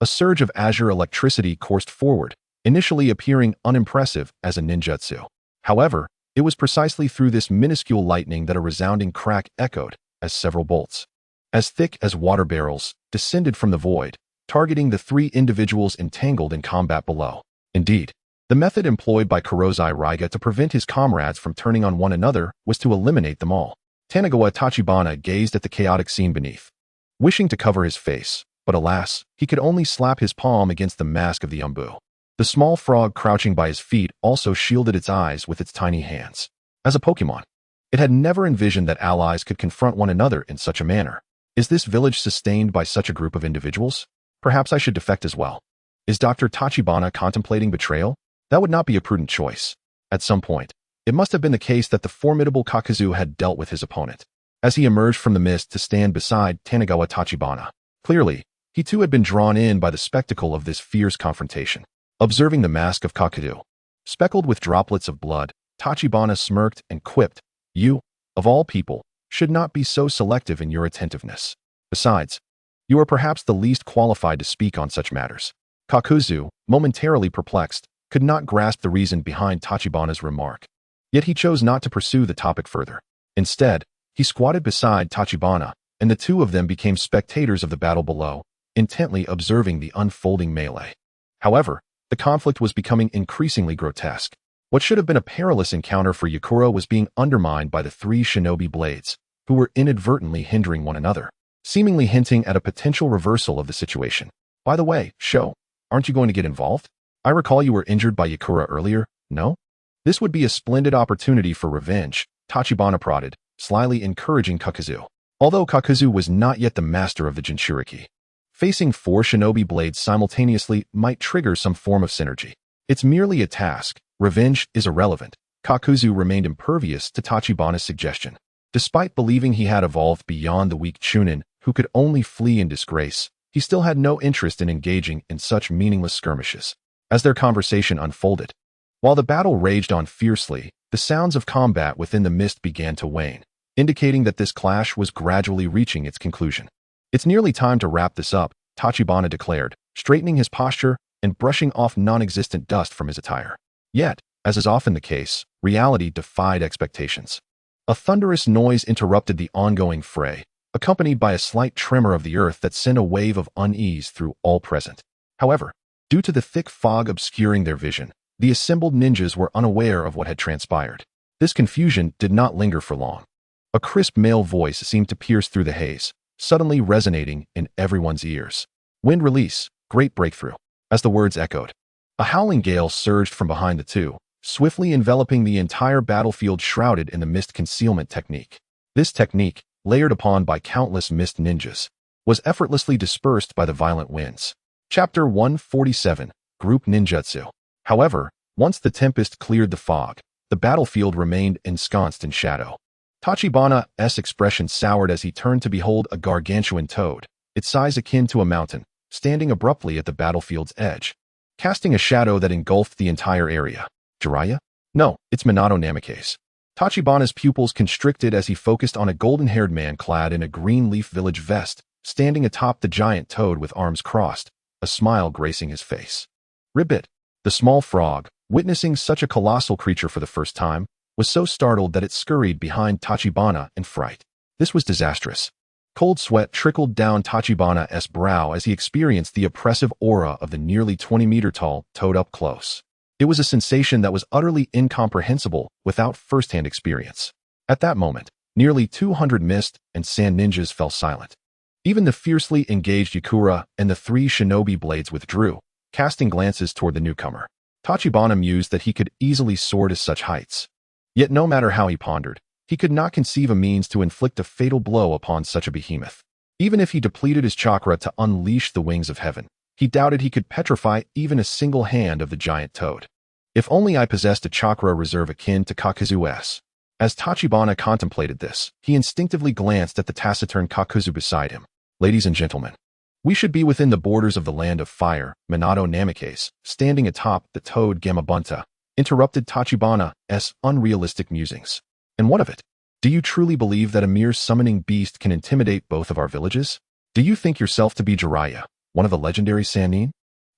a surge of azure electricity coursed forward, initially appearing unimpressive as a ninjutsu. However, it was precisely through this minuscule lightning that a resounding crack echoed as several bolts, as thick as water barrels, descended from the void, targeting the three individuals entangled in combat below. Indeed, the method employed by Kurozai Raiga to prevent his comrades from turning on one another was to eliminate them all. Tanigawa Tachibana gazed at the chaotic scene beneath, wishing to cover his face, but alas, he could only slap his palm against the mask of the umbu. The small frog crouching by his feet also shielded its eyes with its tiny hands. As a Pokémon, it had never envisioned that allies could confront one another in such a manner. Is this village sustained by such a group of individuals? Perhaps I should defect as well. Is Dr. Tachibana contemplating betrayal? That would not be a prudent choice. At some point, it must have been the case that the formidable Kakuzu had dealt with his opponent, as he emerged from the mist to stand beside Tanigawa Tachibana. Clearly, he too had been drawn in by the spectacle of this fierce confrontation. Observing the mask of Kakuzu, speckled with droplets of blood, Tachibana smirked and quipped, "You, of all people, should not be so selective in your attentiveness. Besides, you are perhaps the least qualified to speak on such matters." Kakuzu, momentarily perplexed, could not grasp the reason behind Tachibana's remark. Yet he chose not to pursue the topic further. Instead, he squatted beside Tachibana, and the two of them became spectators of the battle below, intently observing the unfolding melee. However, the conflict was becoming increasingly grotesque. What should have been a perilous encounter for Yakura was being undermined by the three shinobi blades, who were inadvertently hindering one another, seemingly hinting at a potential reversal of the situation. By the way, Sho, aren't you going to get involved? I recall you were injured by Yakura earlier, no? This would be a splendid opportunity for revenge, Tachibana prodded, slyly encouraging Kakuzu. Although Kakuzu was not yet the master of the Jinchuriki, facing four shinobi blades simultaneously might trigger some form of synergy. It's merely a task. Revenge is irrelevant. Kakuzu remained impervious to Tachibana's suggestion. Despite believing he had evolved beyond the weak Chunin, who could only flee in disgrace, he still had no interest in engaging in such meaningless skirmishes. As their conversation unfolded, while the battle raged on fiercely, the sounds of combat within the mist began to wane, indicating that this clash was gradually reaching its conclusion. "It's nearly time to wrap this up," Tachibana declared, straightening his posture and brushing off non-existent dust from his attire. Yet, as is often the case, reality defied expectations. A thunderous noise interrupted the ongoing fray, accompanied by a slight tremor of the earth that sent a wave of unease through all present. However, due to the thick fog obscuring their vision, the assembled ninjas were unaware of what had transpired. This confusion did not linger for long. A crisp male voice seemed to pierce through the haze, suddenly resonating in everyone's ears. "Wind release, great breakthrough." As the words echoed, a howling gale surged from behind the two, swiftly enveloping the entire battlefield shrouded in the mist concealment technique. This technique, layered upon by countless mist ninjas, was effortlessly dispersed by the violent winds. Chapter 147, Group Ninjutsu. However, once the tempest cleared the fog, the battlefield remained ensconced in shadow. Tachibana's expression soured as he turned to behold a gargantuan toad, its size akin to a mountain, standing abruptly at the battlefield's edge, casting a shadow that engulfed the entire area. "Jiraiya? No, it's Minato Namikaze." Tachibana's pupils constricted as he focused on a golden-haired man clad in a green leaf village vest, standing atop the giant toad with arms crossed, a smile gracing his face. Ribbit, the small frog, witnessing such a colossal creature for the first time, was so startled that it scurried behind Tachibana in fright. This was disastrous. Cold sweat trickled down Tachibana's brow as he experienced the oppressive aura of the nearly 20-meter-tall toad up close. It was a sensation that was utterly incomprehensible without first-hand experience. At that moment, nearly 200 mist and sand ninjas fell silent. Even the fiercely engaged Yakura and the three shinobi blades withdrew, casting glances toward the newcomer. Tachibana mused that he could easily soar to such heights. Yet no matter how he pondered, he could not conceive a means to inflict a fatal blow upon such a behemoth. Even if he depleted his chakra to unleash the wings of heaven, he doubted he could petrify even a single hand of the giant toad. "If only I possessed a chakra reserve akin to Kakuzu's." As Tachibana contemplated this, he instinctively glanced at the taciturn Kakuzu beside him. "Ladies and gentlemen, we should be within the borders of the land of fire." Minato Namikaze, standing atop the toad Gamabunta, interrupted Tachibana's unrealistic musings. "And what of it? Do you truly believe that a mere summoning beast can intimidate both of our villages? Do you think yourself to be Jiraiya, one of the legendary Sannin?"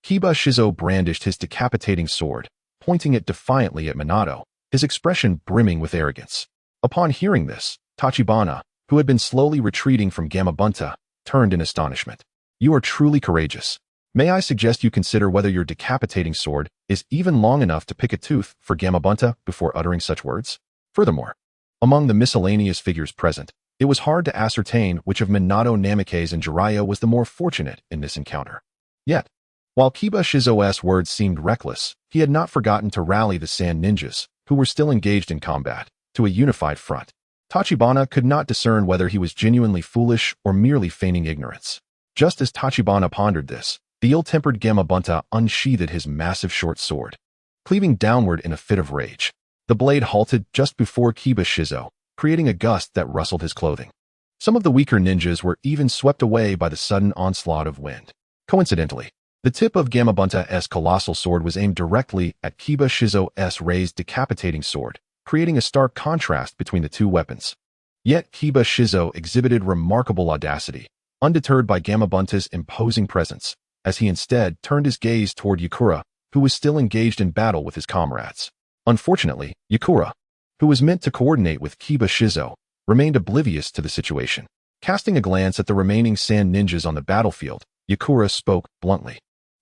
Kiba Shizo brandished his decapitating sword, pointing it defiantly at Minato, his expression brimming with arrogance. Upon hearing this, Tachibana, who had been slowly retreating from Gamabunta, turned in astonishment. "You are truly courageous. May I suggest you consider whether your decapitating sword is even long enough to pick a tooth for Gamabunta before uttering such words?" Furthermore, among the miscellaneous figures present, it was hard to ascertain which of Minato Namikaze and Jiraiya was the more fortunate in this encounter. Yet, while Kiba Shizo's words seemed reckless, he had not forgotten to rally the sand ninjas, who were still engaged in combat, to a unified front. Tachibana could not discern whether he was genuinely foolish or merely feigning ignorance. Just as Tachibana pondered this, the ill-tempered Gamabunta unsheathed his massive short sword. Cleaving downward in a fit of rage, the blade halted just before Kiba Shizo, creating a gust that rustled his clothing. Some of the weaker ninjas were even swept away by the sudden onslaught of wind. Coincidentally, the tip of Gamabunta's colossal sword was aimed directly at Kiba Shizo's raised decapitating sword, creating a stark contrast between the two weapons. Yet Kiba Shizo exhibited remarkable audacity, undeterred by Gamabunta's imposing presence, as he instead turned his gaze toward Yakura, who was still engaged in battle with his comrades. Unfortunately, Yakura, who was meant to coordinate with Kiba Shizo, remained oblivious to the situation. Casting a glance at the remaining sand ninjas on the battlefield, Yakura spoke bluntly.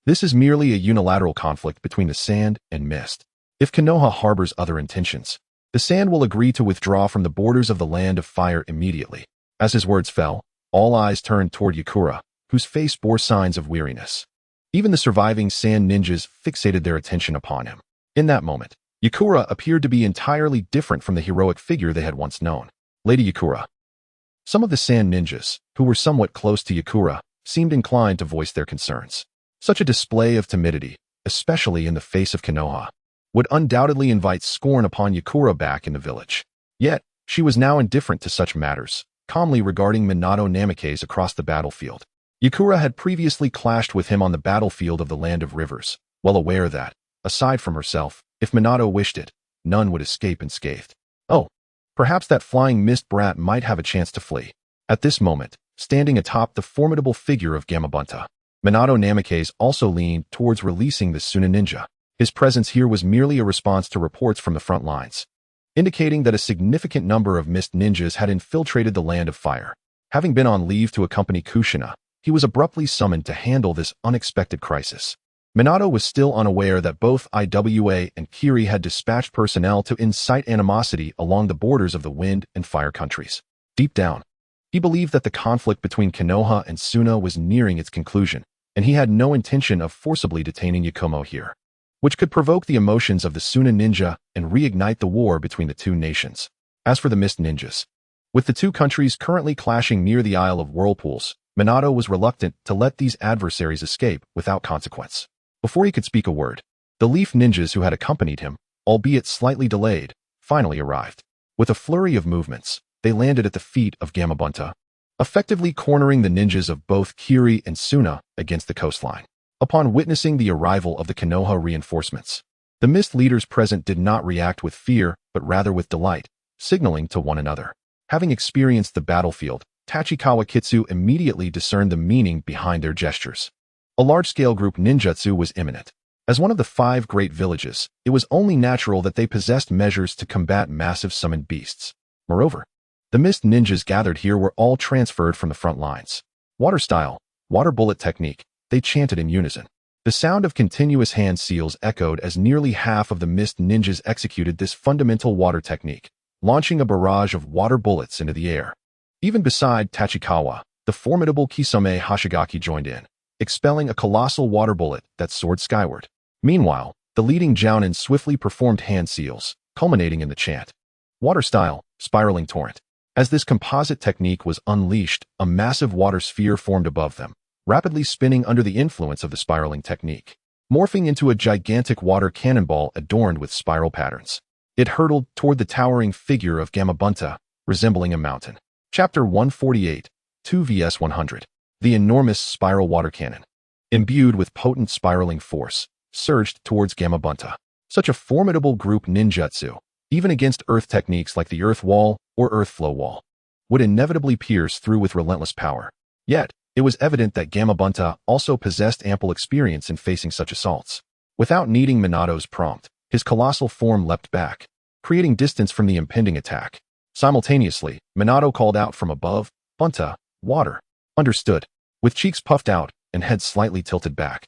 "This is merely a unilateral conflict between the sand and mist. If Konoha harbors other intentions, the sand will agree to withdraw from the borders of the land of fire immediately." As his words fell, all eyes turned toward Yakura, whose face bore signs of weariness. Even the surviving sand ninjas fixated their attention upon him. In that moment, Yakura appeared to be entirely different from the heroic figure they had once known. "Lady Yakura." Some of the sand ninjas, who were somewhat close to Yakura, seemed inclined to voice their concerns. Such a display of timidity, especially in the face of Konoha, would undoubtedly invite scorn upon Yakura back in the village. Yet, she was now indifferent to such matters, calmly regarding Minato Namikaze across the battlefield. Yakura had previously clashed with him on the battlefield of the Land of Rivers, well aware that, aside from herself, if Minato wished it, none would escape unscathed. Oh, perhaps that flying mist brat might have a chance to flee. At this moment, standing atop the formidable figure of Gamabunta, Minato Namikaze also leaned towards releasing the Suna ninja. His presence here was merely a response to reports from the front lines, indicating that a significant number of mist ninjas had infiltrated the Land of Fire. Having been on leave to accompany Kushina, he was abruptly summoned to handle this unexpected crisis. Minato was still unaware that both Iwa and Kiri had dispatched personnel to incite animosity along the borders of the Wind and Fire countries. Deep down, he believed that the conflict between Konoha and Suna was nearing its conclusion, and he had no intention of forcibly detaining Yakumo here, which could provoke the emotions of the Suna ninja and reignite the war between the two nations. As for the Mist ninjas, with the two countries currently clashing near the Isle of Whirlpools, Minato was reluctant to let these adversaries escape without consequence. Before he could speak a word, the Leaf ninjas who had accompanied him, albeit slightly delayed, finally arrived. With a flurry of movements, they landed at the feet of Gamabunta, effectively cornering the ninjas of both Kiri and Suna against the coastline. Upon witnessing the arrival of the Konoha reinforcements, the Mist leaders present did not react with fear, but rather with delight, signaling to one another. Having experienced the battlefield, Tachikawa Kitsu immediately discerned the meaning behind their gestures. A large-scale group ninjutsu was imminent. As one of the 5 great villages, it was only natural that they possessed measures to combat massive summoned beasts. Moreover, the Mist ninjas gathered here were all transferred from the front lines. Water style, water bullet technique, they chanted in unison. The sound of continuous hand seals echoed as nearly half of the Mist ninjas executed this fundamental water technique, launching a barrage of water bullets into the air. Even beside Tachikawa, the formidable Kisame Hashigaki joined in, expelling a colossal water bullet that soared skyward. Meanwhile, the leading Jounin swiftly performed hand seals, culminating in the chant. Water style, spiraling torrent. As this composite technique was unleashed, a massive water sphere formed above them, rapidly spinning under the influence of the spiraling technique, morphing into a gigantic water cannonball adorned with spiral patterns. It hurtled toward the towering figure of Gamabunta, resembling a mountain. Chapter 148, 2 vs 100. The enormous spiral water cannon, imbued with potent spiraling force, surged towards Gamabunta. Such a formidable group ninjutsu, even against earth techniques like the earth wall or earth flow wall, would inevitably pierce through with relentless power. Yet, it was evident that Gamabunta also possessed ample experience in facing such assaults. Without needing Minato's prompt, his colossal form leapt back, creating distance from the impending attack. Simultaneously, Minato called out from above, "Bunta, water." Understood. With cheeks puffed out and head slightly tilted back,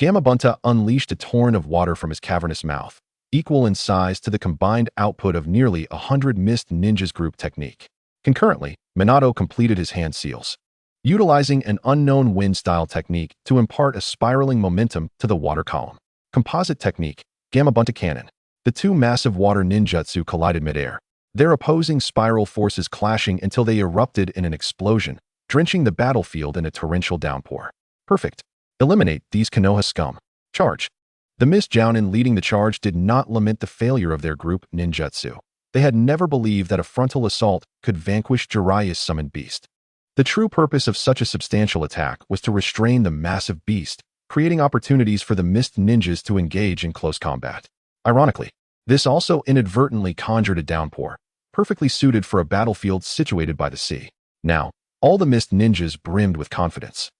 Gamabunta unleashed a torrent of water from his cavernous mouth, equal in size to the combined output of nearly 100 Mist ninjas group technique. Concurrently, Minato completed his hand seals, utilizing an unknown wind-style technique to impart a spiraling momentum to the water column. Composite technique, Gamabunta cannon. The two massive water ninjutsu collided midair, their opposing spiral forces clashing until they erupted in an explosion, drenching the battlefield in a torrential downpour. Perfect. Eliminate these Konoha scum. Charge. The Mist Jounin leading the charge did not lament the failure of their group ninjutsu. They had never believed that a frontal assault could vanquish Jiraiya's summoned beast. The true purpose of such a substantial attack was to restrain the massive beast, creating opportunities for the Mist ninjas to engage in close combat. Ironically, this also inadvertently conjured a downpour, perfectly suited for a battlefield situated by the sea. Now, all the Mist ninjas brimmed with confidence,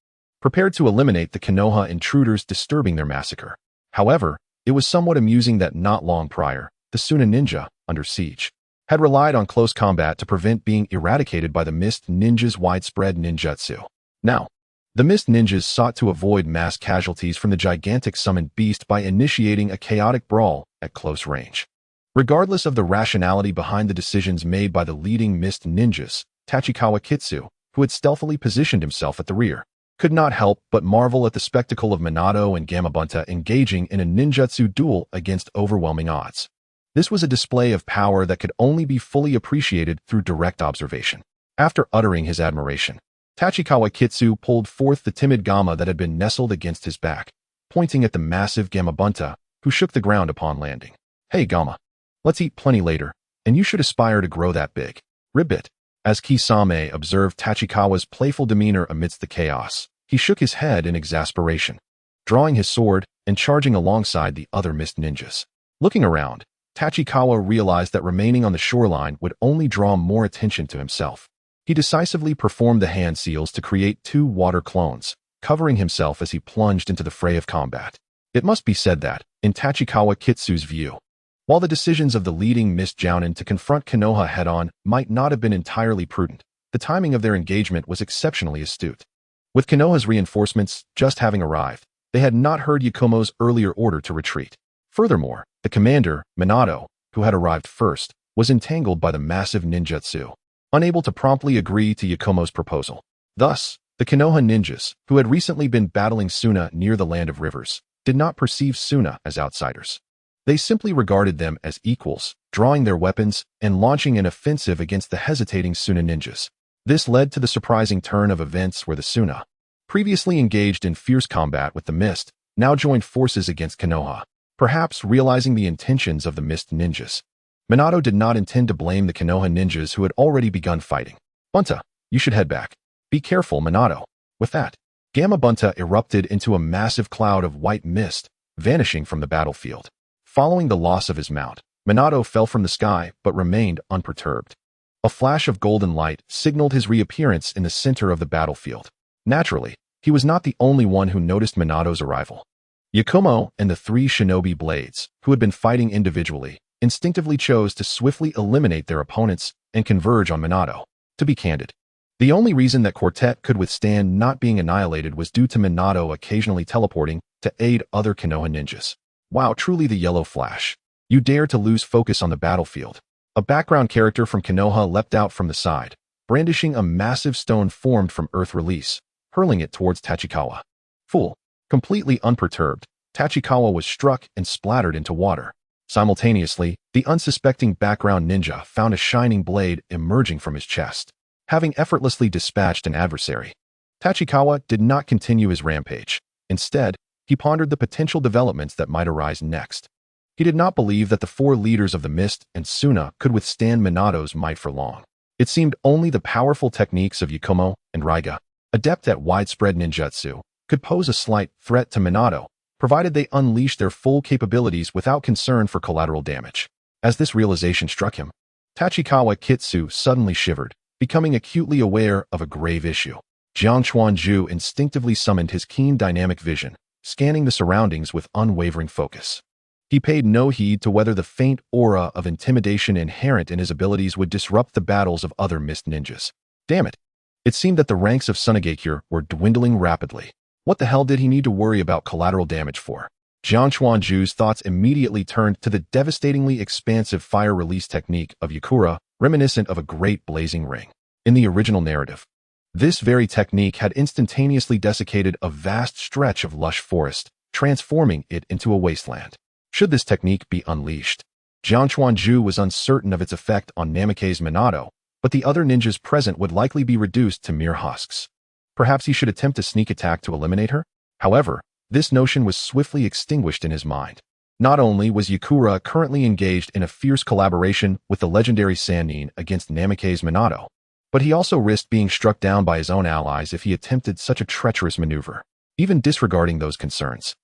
prepared to eliminate the Konoha intruders disturbing their massacre. However, it was somewhat amusing that not long prior, the Suna ninja, under siege, had relied on close combat to prevent being eradicated by the Mist ninjas' widespread ninjutsu. Now, the Mist ninjas sought to avoid mass casualties from the gigantic summoned beast by initiating a chaotic brawl at close range. Regardless of the rationality behind the decisions made by the leading Mist ninjas, Tachikawa Kitsu, who had stealthily positioned himself at the rear, could not help but marvel at the spectacle of Minato and Gamabunta engaging in a ninjutsu duel against overwhelming odds. This was a display of power that could only be fully appreciated through direct observation. After uttering his admiration, Tachikawa Kitsu pulled forth the timid Gama that had been nestled against his back, pointing at the massive Gamabunta, who shook the ground upon landing. "Hey Gama, let's eat plenty later, and you should aspire to grow that big." Ribbit. As Kisame observed Tachikawa's playful demeanor amidst the chaos, He shook his head in exasperation, drawing his sword and charging alongside the other mist ninjas. Looking around, Tachikawa realized that remaining on the shoreline would only draw more attention to himself. He decisively performed the hand seals to create 2 water clones, covering himself as he plunged into the fray of combat. It must be said that, in Tachikawa Kitsu's view, while the decisions of the leading Mist Jounin to confront Konoha head-on might not have been entirely prudent, the timing of their engagement was exceptionally astute. With Konoha's reinforcements just having arrived, they had not heard Yakumo's earlier order to retreat. Furthermore, the commander, Minato, who had arrived first, was entangled by the massive ninjutsu, unable to promptly agree to Yakumo's proposal. Thus, the Konoha ninjas, who had recently been battling Suna near the Land of Rivers, did not perceive Suna as outsiders. They simply regarded them as equals, drawing their weapons and launching an offensive against the hesitating Suna ninjas. This led to the surprising turn of events where the Suna, previously engaged in fierce combat with the Mist, now joined forces against Konoha, perhaps realizing the intentions of the Mist ninjas. Minato did not intend to blame the Konoha ninjas who had already begun fighting. Bunta, you should head back. Be careful, Minato. With that, Gamma Bunta erupted into a massive cloud of white mist, vanishing from the battlefield. Following the loss of his mount, Minato fell from the sky but remained unperturbed. A flash of golden light signaled his reappearance in the center of the battlefield. Naturally, he was not the only one who noticed Minato's arrival. Yakumo and the 3 shinobi blades, who had been fighting individually, instinctively chose to swiftly eliminate their opponents and converge on Minato. To be candid, the only reason that Quartet could withstand not being annihilated was due to Minato occasionally teleporting to aid other Konoha ninjas. Wow, truly the yellow flash. You dare to lose focus on the battlefield. A background character from Konoha leapt out from the side, brandishing a massive stone formed from earth release, hurling it towards Tachikawa. Fool. Completely unperturbed, Tachikawa was struck and splattered into water. Simultaneously, the unsuspecting background ninja found a shining blade emerging from his chest, having effortlessly dispatched an adversary. Tachikawa did not continue his rampage. Instead, he pondered the potential developments that might arise next. He did not believe that the 4 leaders of the Mist and Suna could withstand Minato's might for long. It seemed only the powerful techniques of Yakumo and Raiga, adept at widespread ninjutsu, could pose a slight threat to Minato, provided they unleashed their full capabilities without concern for collateral damage. As this realization struck him, Tachikawa Kitsu suddenly shivered, becoming acutely aware of a grave issue. Jiang Chuanju instinctively summoned his keen dynamic vision, scanning the surroundings with unwavering focus. He paid no heed to whether the faint aura of intimidation inherent in his abilities would disrupt the battles of other Mist ninjas. Damn it! It seemed that the ranks of Sunagakure were dwindling rapidly. What the hell did he need to worry about collateral damage for? Jiang Chuanju's thoughts immediately turned to the devastatingly expansive fire release technique of Yakura, reminiscent of a great blazing ring. In the original narrative, this very technique had instantaneously desiccated a vast stretch of lush forest, transforming it into a wasteland. Should this technique be unleashed, Jiang Chuanju was uncertain of its effect on Namake's Minato, but the other ninjas present would likely be reduced to mere husks. Perhaps he should attempt a sneak attack to eliminate her? However, this notion was swiftly extinguished in his mind. Not only was Yakura currently engaged in a fierce collaboration with the legendary Sannin against Namake's Minato, but he also risked being struck down by his own allies if he attempted such a treacherous maneuver. Even disregarding those concerns,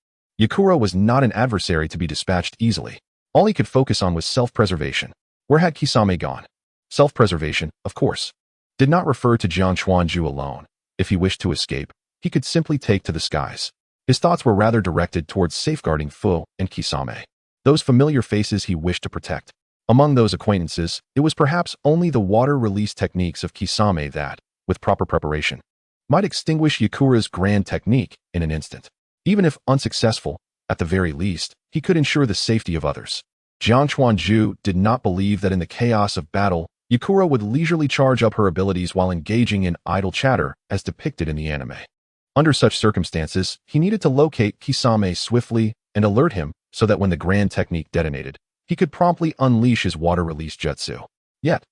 Yakura was not an adversary to be dispatched easily. All he could focus on was self-preservation. Where had Kisame gone? Self-preservation, of course, did not refer to Jiang Chuanju alone. If he wished to escape, he could simply take to the skies. His thoughts were rather directed towards safeguarding Fu and Kisame, those familiar faces he wished to protect. Among those acquaintances, it was perhaps only the water release techniques of Kisame that, with proper preparation, might extinguish Yakura's grand technique in an instant. Even if unsuccessful, at the very least, he could ensure the safety of others. Jiang Chuanju did not believe that in the chaos of battle, Yakura would leisurely charge up her abilities while engaging in idle chatter as depicted in the anime. Under such circumstances, he needed to locate Kisame swiftly and alert him so that when the grand technique detonated, he could promptly unleash his water release jutsu. Yet,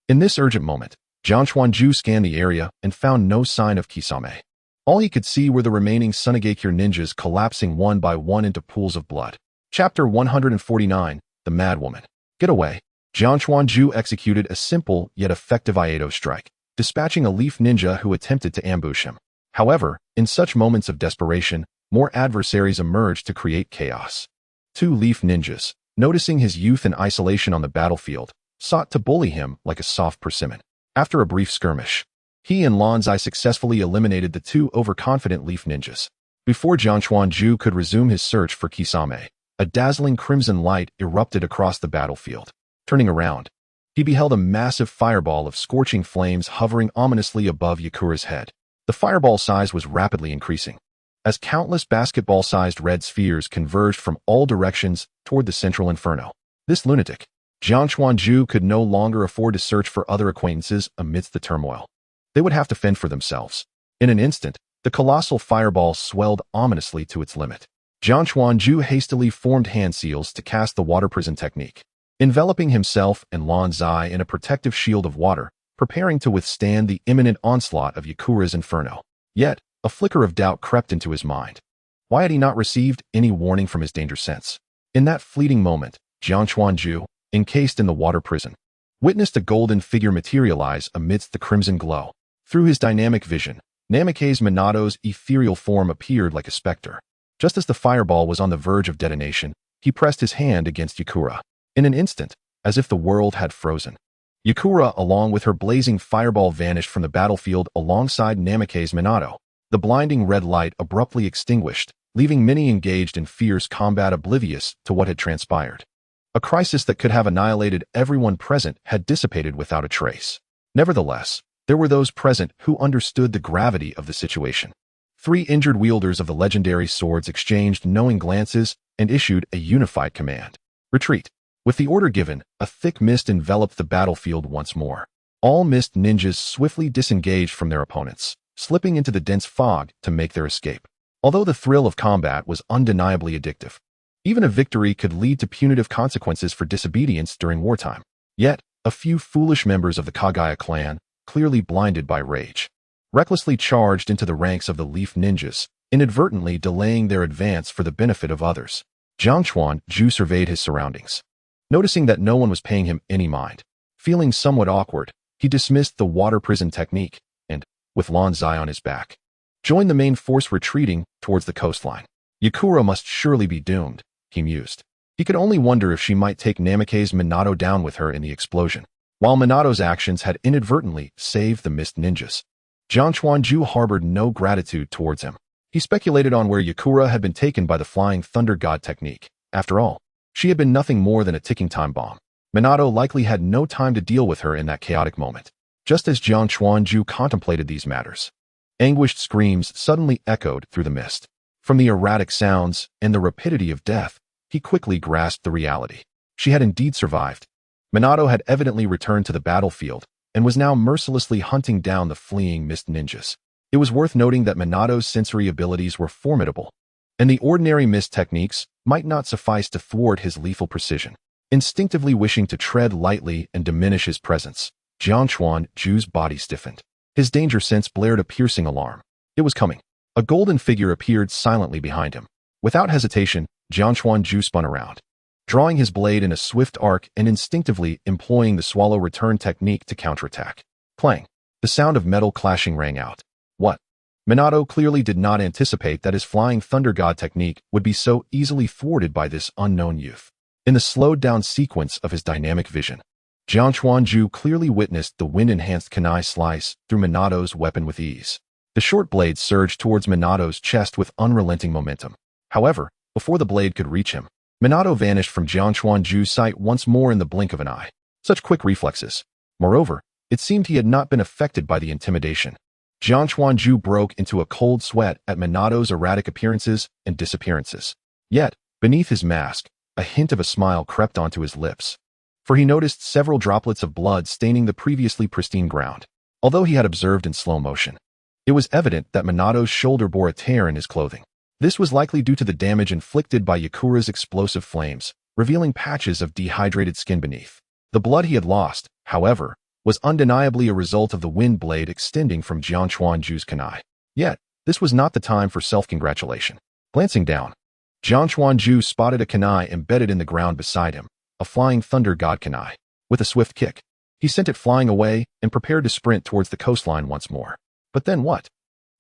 in this urgent moment, Jiang Chuanju scanned the area and found no sign of Kisame. All he could see were the remaining Sunagakure ninjas collapsing one by one into pools of blood. Chapter 149, The Madwoman. Get away. Jiang Chuanju executed a simple yet effective Iato strike, dispatching a leaf ninja who attempted to ambush him. However, in such moments of desperation, more adversaries emerged to create chaos. Two leaf ninjas, noticing his youth and isolation on the battlefield, sought to bully him like a soft persimmon. After a brief skirmish, he and Lanzai successfully eliminated the two overconfident leaf ninjas. Before Jiang Chuanju could resume his search for Kisame, a dazzling crimson light erupted across the battlefield. Turning around, he beheld a massive fireball of scorching flames hovering ominously above Yakura's head. The fireball size was rapidly increasing, as countless basketball-sized red spheres converged from all directions toward the central inferno. This lunatic, Jiang Chuanju, could no longer afford to search for other acquaintances amidst the turmoil. They would have to fend for themselves. In an instant, the colossal fireball swelled ominously to its limit. Jiang Chuanju hastily formed hand seals to cast the water prison technique, enveloping himself and Lanzai in a protective shield of water, preparing to withstand the imminent onslaught of Yakura's inferno. Yet, a flicker of doubt crept into his mind. Why had he not received any warning from his danger sense? In that fleeting moment, Jiang Chuanju, encased in the water prison, witnessed a golden figure materialize amidst the crimson glow. Through his dynamic vision, Namikaze-Minato's ethereal form appeared like a specter. Just as the fireball was on the verge of detonation, he pressed his hand against Yakura. In an instant, as if the world had frozen, Yakura, along with her blazing fireball, vanished from the battlefield alongside Namikaze-Minato. The blinding red light abruptly extinguished, leaving many engaged in fierce combat oblivious to what had transpired. A crisis that could have annihilated everyone present had dissipated without a trace. Nevertheless, there were those present who understood the gravity of the situation. Three injured wielders of the legendary swords exchanged knowing glances and issued a unified command. Retreat. With the order given, a thick mist enveloped the battlefield once more. All mist ninjas swiftly disengaged from their opponents, slipping into the dense fog to make their escape. Although the thrill of combat was undeniably addictive, even a victory could lead to punitive consequences for disobedience during wartime. Yet, a few foolish members of the Kagaya clan, clearly blinded by rage, recklessly charged into the ranks of the Leaf Ninjas, inadvertently delaying their advance for the benefit of others. Jiang Chuanju surveyed his surroundings. Noticing that no one was paying him any mind, feeling somewhat awkward, he dismissed the water prison technique and, with Lanzai on his back, joined the main force retreating towards the coastline. Yakura must surely be doomed, he mused. He could only wonder if she might take Namikaze-Minato down with her in the explosion. While Minato's actions had inadvertently saved the Mist Ninjas, Jiang Chuanju harbored no gratitude towards him. He speculated on where Yakura had been taken by the Flying Thunder God technique. After all, she had been nothing more than a ticking time bomb. Minato likely had no time to deal with her in that chaotic moment. Just as Jiang Chuanju contemplated these matters, anguished screams suddenly echoed through the mist. From the erratic sounds and the rapidity of death, he quickly grasped the reality. She had indeed survived. Minato had evidently returned to the battlefield and was now mercilessly hunting down the fleeing Mist Ninjas. It was worth noting that Minato's sensory abilities were formidable, and the ordinary mist techniques might not suffice to thwart his lethal precision. Instinctively wishing to tread lightly and diminish his presence, Jiang Chuanju's body stiffened. His danger sense blared a piercing alarm. It was coming. A golden figure appeared silently behind him. Without hesitation, Jiang Chuanju spun around, drawing his blade in a swift arc and instinctively employing the swallow return technique to counterattack. Clang! The sound of metal clashing rang out. What? Minato clearly did not anticipate that his Flying Thunder God technique would be so easily thwarted by this unknown youth. In the slowed-down sequence of his dynamic vision, Jiang Chuanju clearly witnessed the wind-enhanced kunai slice through Minato's weapon with ease. The short blade surged towards Minato's chest with unrelenting momentum. However, before the blade could reach him, Minato vanished from Jiang Chuanju's sight once more in the blink of an eye. Such quick reflexes. Moreover, it seemed he had not been affected by the intimidation. Jiang Chuanju broke into a cold sweat at Minato's erratic appearances and disappearances. Yet, beneath his mask, a hint of a smile crept onto his lips, for he noticed several droplets of blood staining the previously pristine ground. Although he had observed in slow motion, it was evident that Minato's shoulder bore a tear in his clothing. This was likely due to the damage inflicted by Yakura's explosive flames, revealing patches of dehydrated skin beneath. The blood he had lost, however, was undeniably a result of the wind blade extending from Jiang Chuanju's kunai. Yet, this was not the time for self-congratulation. Glancing down, Jiang Chuanju spotted a kunai embedded in the ground beside him, a Flying Thunder God kunai. With a swift kick, he sent it flying away and prepared to sprint towards the coastline once more. But then what?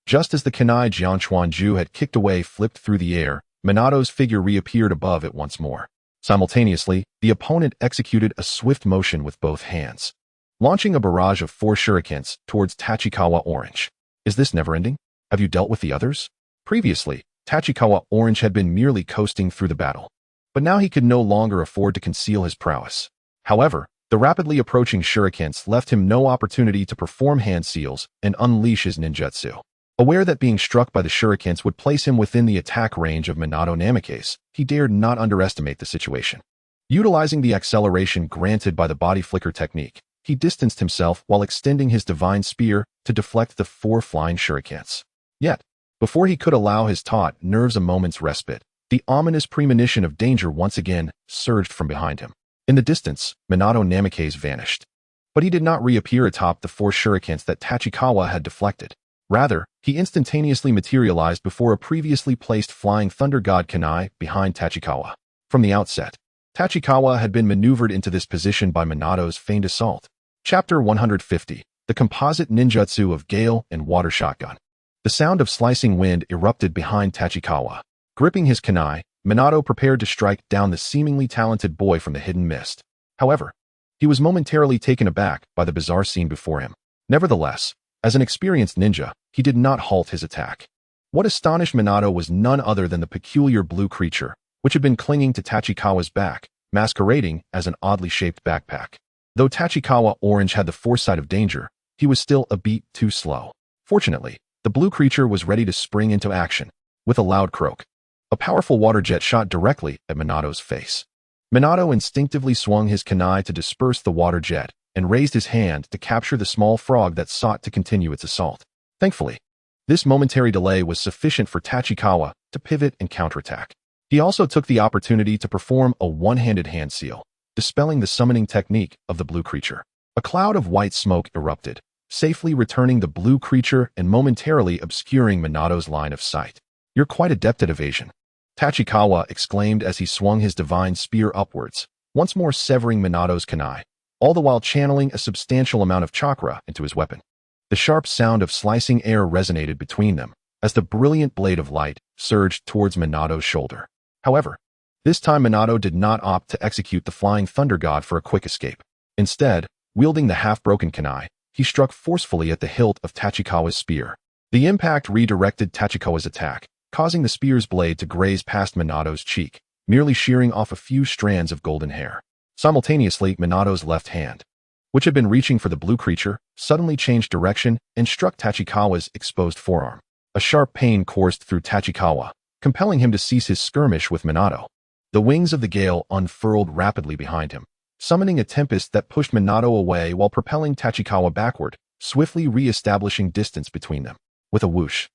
Just as the kunai Jiang Chuanju had kicked away flipped through the air, Minato's figure reappeared above it once more. Simultaneously, the opponent executed a swift motion with both hands, launching a barrage of 4 shurikens towards Tachikawa Orange. Is this never-ending? Have you dealt with the others? Previously, Tachikawa Orange had been merely coasting through the battle, but now he could no longer afford to conceal his prowess. However, the rapidly approaching shurikens left him no opportunity to perform hand seals and unleash his ninjutsu. Aware that being struck by the shurikens would place him within the attack range of Minato Namikaze, he dared not underestimate the situation. Utilizing the acceleration granted by the body flicker technique, he distanced himself while extending his divine spear to deflect the 4 flying shurikens. Yet, before he could allow his taut nerves a moment's respite, the ominous premonition of danger once again surged from behind him. In the distance, Minato Namikaze vanished. But he did not reappear atop the 4 shurikens that Tachikawa had deflected. Rather, he instantaneously materialized before a previously placed flying thunder god kunai behind Tachikawa. From the outset, Tachikawa had been maneuvered into this position by Minato's feigned assault. Chapter 150, The Composite Ninjutsu of Gale and Water Shotgun. The sound of slicing wind erupted behind Tachikawa. Gripping his kunai, Minato prepared to strike down the seemingly talented boy from the hidden mist. However, he was momentarily taken aback by the bizarre scene before him. Nevertheless, as an experienced ninja, he did not halt his attack. What astonished Minato was none other than the peculiar blue creature, which had been clinging to Tachikawa's back, masquerading as an oddly shaped backpack. Though Tachikawa Orange had the foresight of danger, he was still a beat too slow. Fortunately, the blue creature was ready to spring into action. With a loud croak, a powerful water jet shot directly at Minato's face. Minato instinctively swung his kunai to disperse the water jet and raised his hand to capture the small frog that sought to continue its assault. Thankfully, this momentary delay was sufficient for Tachikawa to pivot and counterattack. He also took the opportunity to perform a one-handed hand seal, dispelling the summoning technique of the blue creature. A cloud of white smoke erupted, safely returning the blue creature and momentarily obscuring Minato's line of sight. "You're quite adept at evasion," Tachikawa exclaimed as he swung his divine spear upwards, once more severing Minato's kunai, all the while channeling a substantial amount of chakra into his weapon. The sharp sound of slicing air resonated between them as the brilliant blade of light surged towards Minato's shoulder. However, this time Minato did not opt to execute the flying thunder god for a quick escape. Instead, wielding the half-broken kunai, he struck forcefully at the hilt of Tachikawa's spear. The impact redirected Tachikawa's attack, causing the spear's blade to graze past Minato's cheek, merely shearing off a few strands of golden hair. Simultaneously, Minato's left hand, which had been reaching for the blue creature, suddenly changed direction and struck Tachikawa's exposed forearm. A sharp pain coursed through Tachikawa, compelling him to cease his skirmish with Minato. The wings of the gale unfurled rapidly behind him, summoning a tempest that pushed Minato away while propelling Tachikawa backward, swiftly re-establishing distance between them. With a whoosh,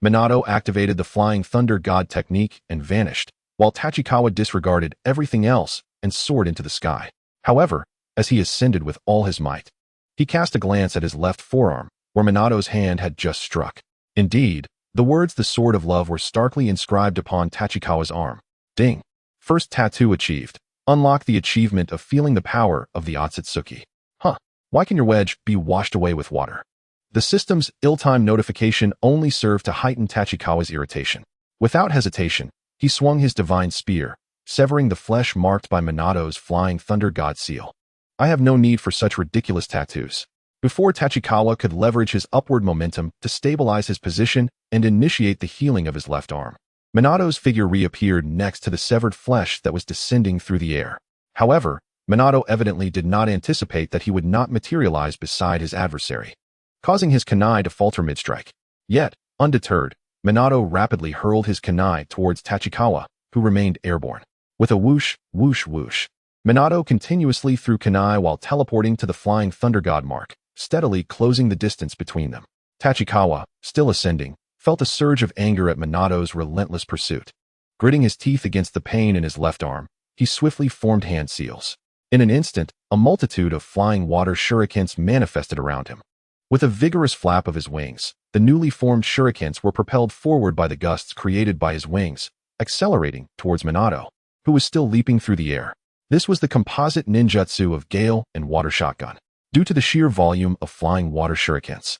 Minato activated the flying thunder god technique and vanished, while Tachikawa disregarded everything else and soared into the sky. However, as he ascended with all his might, he cast a glance at his left forearm, where Minato's hand had just struck. Indeed, the words "the sword of love" were starkly inscribed upon Tachikawa's arm. Ding! First tattoo achieved. Unlock the achievement of feeling the power of the Otsutsuki. Huh, why can your wedge be washed away with water? The system's ill-timed notification only served to heighten Tachikawa's irritation. Without hesitation, he swung his divine spear, severing the flesh marked by Minato's flying thunder god seal. I have no need for such ridiculous tattoos. Before Tachikawa could leverage his upward momentum to stabilize his position and initiate the healing of his left arm, Minato's figure reappeared next to the severed flesh that was descending through the air. However, Minato evidently did not anticipate that he would not materialize beside his adversary, causing his kunai to falter mid-strike. Yet, undeterred, Minato rapidly hurled his kunai towards Tachikawa, who remained airborne. With a whoosh, whoosh, whoosh, Minato continuously threw kunai while teleporting to the flying thunder god mark, steadily closing the distance between them. Tachikawa, still ascending, felt a surge of anger at Minato's relentless pursuit. Gritting his teeth against the pain in his left arm, he swiftly formed hand seals. In an instant, a multitude of flying water shurikens manifested around him. With a vigorous flap of his wings, the newly formed shurikens were propelled forward by the gusts created by his wings, accelerating towards Minato, who was still leaping through the air. This was the composite ninjutsu of Gale and Water Shotgun. Due to the sheer volume of flying water shurikens,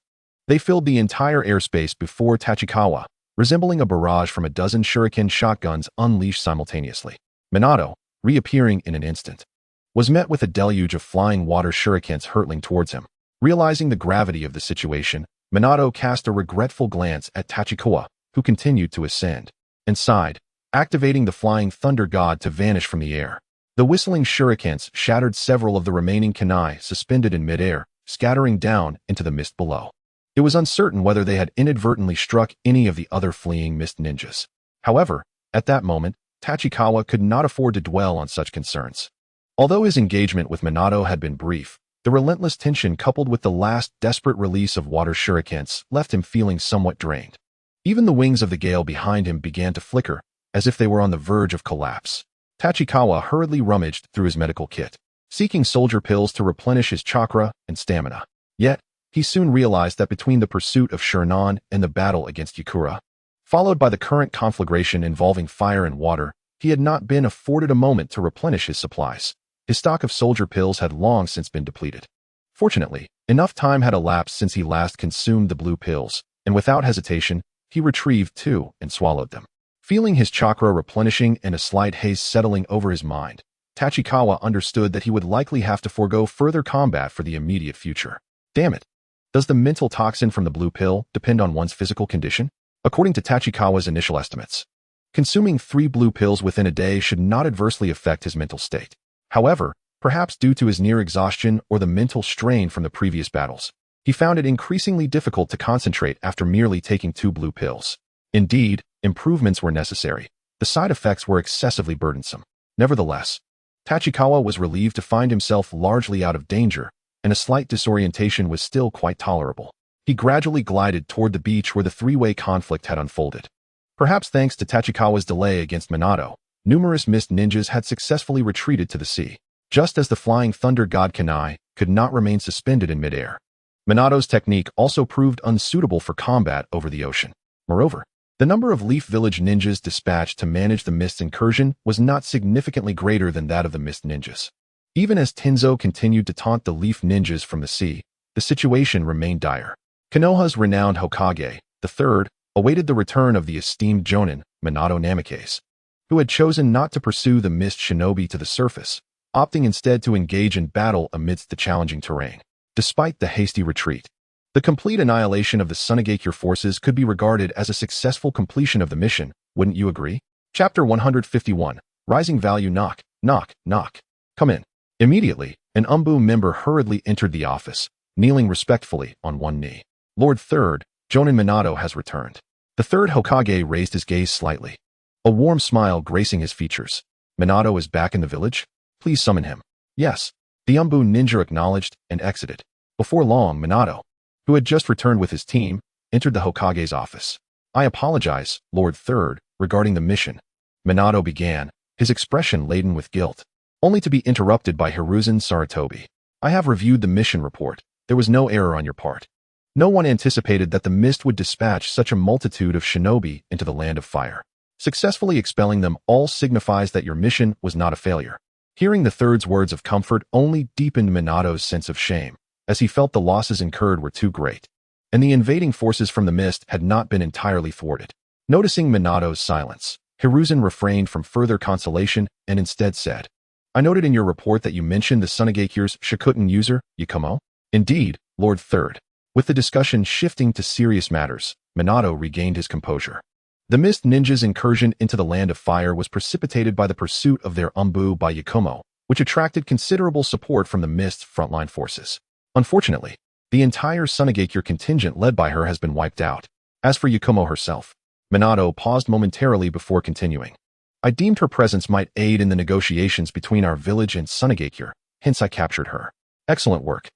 They filled the entire airspace before Tachikawa, resembling a barrage from a dozen shuriken shotguns unleashed simultaneously. Minato, reappearing in an instant, was met with a deluge of flying water shurikens hurtling towards him. Realizing the gravity of the situation, Minato cast a regretful glance at Tachikawa, who continued to ascend, and sighed, activating the flying thunder god to vanish from the air. The whistling shurikens shattered several of the remaining kunai suspended in midair, scattering down into the mist below. It was uncertain whether they had inadvertently struck any of the other fleeing mist ninjas. However, at that moment, Tachikawa could not afford to dwell on such concerns. Although his engagement with Minato had been brief, the relentless tension coupled with the last desperate release of water shurikens left him feeling somewhat drained. Even the wings of the gale behind him began to flicker, as if they were on the verge of collapse. Tachikawa hurriedly rummaged through his medical kit, seeking soldier pills to replenish his chakra and stamina. Yet, he soon realized that between the pursuit of Shinran and the battle against Yakura, followed by the current conflagration involving fire and water, he had not been afforded a moment to replenish his supplies. His stock of soldier pills had long since been depleted. Fortunately, enough time had elapsed since he last consumed the blue pills, and without hesitation, he retrieved two and swallowed them. Feeling his chakra replenishing and a slight haze settling over his mind, Tachikawa understood that he would likely have to forego further combat for the immediate future. Damn it! Does the mental toxin from the blue pill depend on one's physical condition? According to Tachikawa's initial estimates, consuming 3 blue pills within a day should not adversely affect his mental state. However, perhaps due to his near exhaustion or the mental strain from the previous battles, he found it increasingly difficult to concentrate after merely taking 2 blue pills. Indeed, improvements were necessary. The side effects were excessively burdensome. Nevertheless, Tachikawa was relieved to find himself largely out of danger, and a slight disorientation was still quite tolerable. He gradually glided toward the beach where the three-way conflict had unfolded. Perhaps thanks to Tachikawa's delay against Minato, numerous mist ninjas had successfully retreated to the sea, just as the flying thunder god kunai could not remain suspended in midair. Minato's technique also proved unsuitable for combat over the ocean. Moreover, the number of Leaf Village ninjas dispatched to manage the mist incursion was not significantly greater than that of the mist ninjas. Even as Tenzo continued to taunt the Leaf ninjas from the sea, the situation remained dire. Konoha's renowned Hokage, the third, awaited the return of the esteemed Jonin, Minato Namikaze, who had chosen not to pursue the mist shinobi to the surface, opting instead to engage in battle amidst the challenging terrain. Despite the hasty retreat, the complete annihilation of the Sunagakure forces could be regarded as a successful completion of the mission, wouldn't you agree? Chapter 151, Rising Value. Knock, knock, knock. Come in. Immediately, an Umbu member hurriedly entered the office, kneeling respectfully on one knee. Lord Third, Jonin Minato has returned. The third Hokage raised his gaze slightly, a warm smile gracing his features. Minato is back in the village? Please summon him. Yes. The Umbu ninja acknowledged and exited. Before long, Minato, who had just returned with his team, entered the Hokage's office. I apologize, Lord Third, regarding the mission. Minato began, his expression laden with guilt, only to be interrupted by Hiruzen Sarutobi. I have reviewed the mission report. There was no error on your part. No one anticipated that the mist would dispatch such a multitude of shinobi into the land of fire. Successfully expelling them all signifies that your mission was not a failure. Hearing the third's words of comfort only deepened Minato's sense of shame, as he felt the losses incurred were too great, and the invading forces from the mist had not been entirely thwarted. Noticing Minato's silence, Hiruzen refrained from further consolation and instead said, I noted in your report that you mentioned the Sunagakure's Shikuten user, Yakumo. Indeed, Lord Third. With the discussion shifting to serious matters, Minato regained his composure. The Mist Ninja's incursion into the Land of Fire was precipitated by the pursuit of their Umbu by Yakumo, which attracted considerable support from the Mist's frontline forces. Unfortunately, the entire Sunagakure contingent led by her has been wiped out. As for Yakumo herself, Minato paused momentarily before continuing. I deemed her presence might aid in the negotiations between our village and Sunagakure, hence I captured her. Excellent work.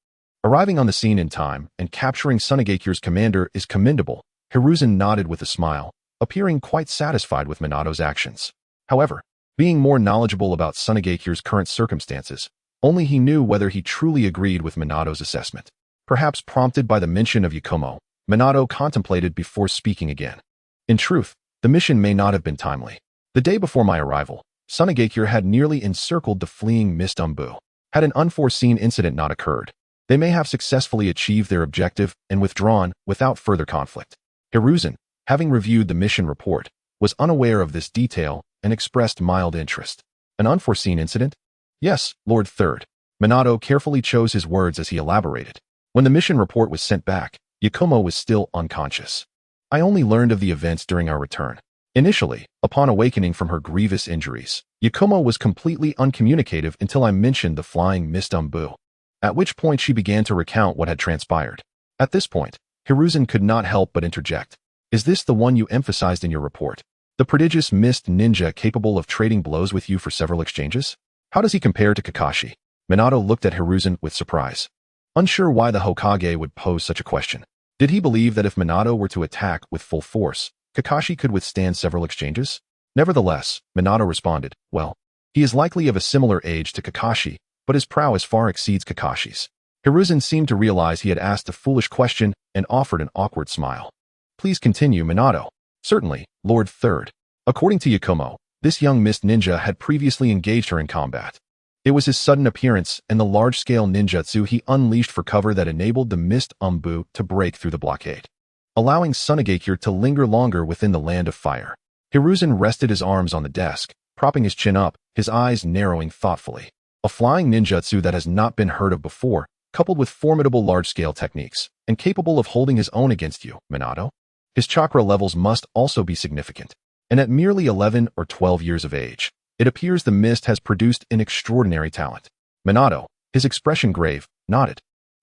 Arriving on the scene in time and capturing Sunagakure's commander is commendable. Hiruzen nodded with a smile, appearing quite satisfied with Minato's actions. However, being more knowledgeable about Sunagakure's current circumstances, only he knew whether he truly agreed with Minato's assessment. Perhaps prompted by the mention of Yakumo, Minato contemplated before speaking again. In truth, the mission may not have been timely. The day before my arrival, Sunagakure had nearly encircled the fleeing Mist Umbu. Had an unforeseen incident not occurred, They may have successfully achieved their objective and withdrawn without further conflict. Hiruzen, having reviewed the mission report, was unaware of this detail and expressed mild interest. An unforeseen incident? Yes, Lord Third. Minato carefully chose his words as he elaborated. When the mission report was sent back, Yakumo was still unconscious. I only learned of the events during our return. Initially, upon awakening from her grievous injuries, Yakumo was completely uncommunicative until I mentioned the flying mist Umbu, at which point she began to recount what had transpired. At this point, Hiruzen could not help but interject. Is this the one you emphasized in your report? The prodigious mist ninja capable of trading blows with you for several exchanges? How does he compare to Kakashi? Minato looked at Hiruzen with surprise. Unsure why the Hokage would pose such a question. Did he believe that if Minato were to attack with full force, Kakashi could withstand several exchanges? Nevertheless, Minato responded, well, he is likely of a similar age to Kakashi, but his prowess far exceeds Kakashi's. Hiruzen seemed to realize he had asked a foolish question and offered an awkward smile. Please continue, Minato. Certainly, Lord Third. According to Yakumo, this young mist ninja had previously engaged her in combat. It was his sudden appearance and the large-scale ninjutsu he unleashed for cover that enabled the mist Umbu to break through the blockade, allowing Tsunagakure to linger longer within the land of fire. Hiruzen rested his arms on the desk, propping his chin up, his eyes narrowing thoughtfully. A flying ninjutsu that has not been heard of before, coupled with formidable large-scale techniques, and capable of holding his own against you, Minato. His chakra levels must also be significant, and at merely 11 or 12 years of age, it appears the mist has produced an extraordinary talent. Minato, his expression grave, nodded.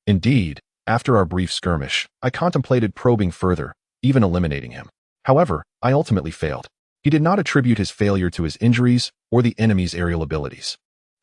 Indeed, after our brief skirmish, I contemplated probing further, even eliminating him. However, I ultimately failed. He did not attribute his failure to his injuries or the enemy's aerial abilities.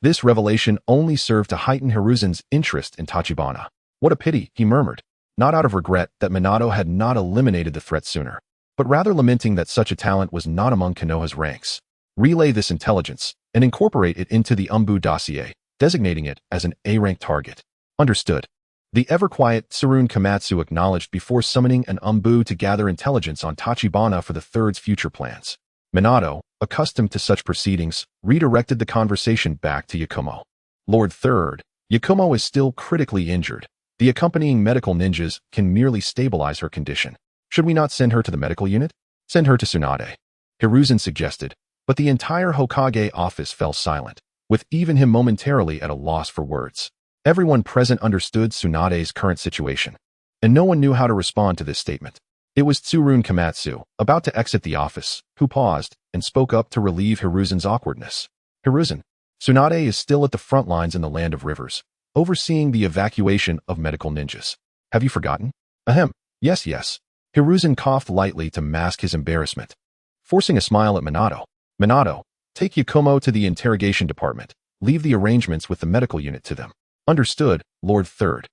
This revelation only served to heighten Hiruzen's interest in Tachibana. What a pity, he murmured, not out of regret that Minato had not eliminated the threat sooner, but rather lamenting that such a talent was not among Konoha's ranks. Relay this intelligence and incorporate it into the Umbu dossier, designating it as an A-rank target. Understood. The ever-quiet Tsurun Komatsu acknowledged before summoning an Umbu to gather intelligence on Tachibana for the Third's future plans. Minato, accustomed to such proceedings, redirected the conversation back to Yakumo. Lord Third, Yakumo is still critically injured. The accompanying medical ninjas can merely stabilize her condition. Should we not send her to the medical unit? Send her to Tsunade. Hiruzen suggested, but the entire Hokage office fell silent, with even him momentarily at a loss for words. Everyone present understood Tsunade's current situation, and no one knew how to respond to this statement. It was Tsurun Komatsu, about to exit the office, who paused and spoke up to relieve Hiruzen's awkwardness. Hiruzen, Tsunade is still at the front lines in the Land of Rivers, overseeing the evacuation of medical ninjas. Have you forgotten? Ahem. Yes. Hiruzen coughed lightly to mask his embarrassment, forcing a smile at Minato. Minato, take Yakumo to the interrogation department. Leave the arrangements with the medical unit to them. Understood, Lord Third.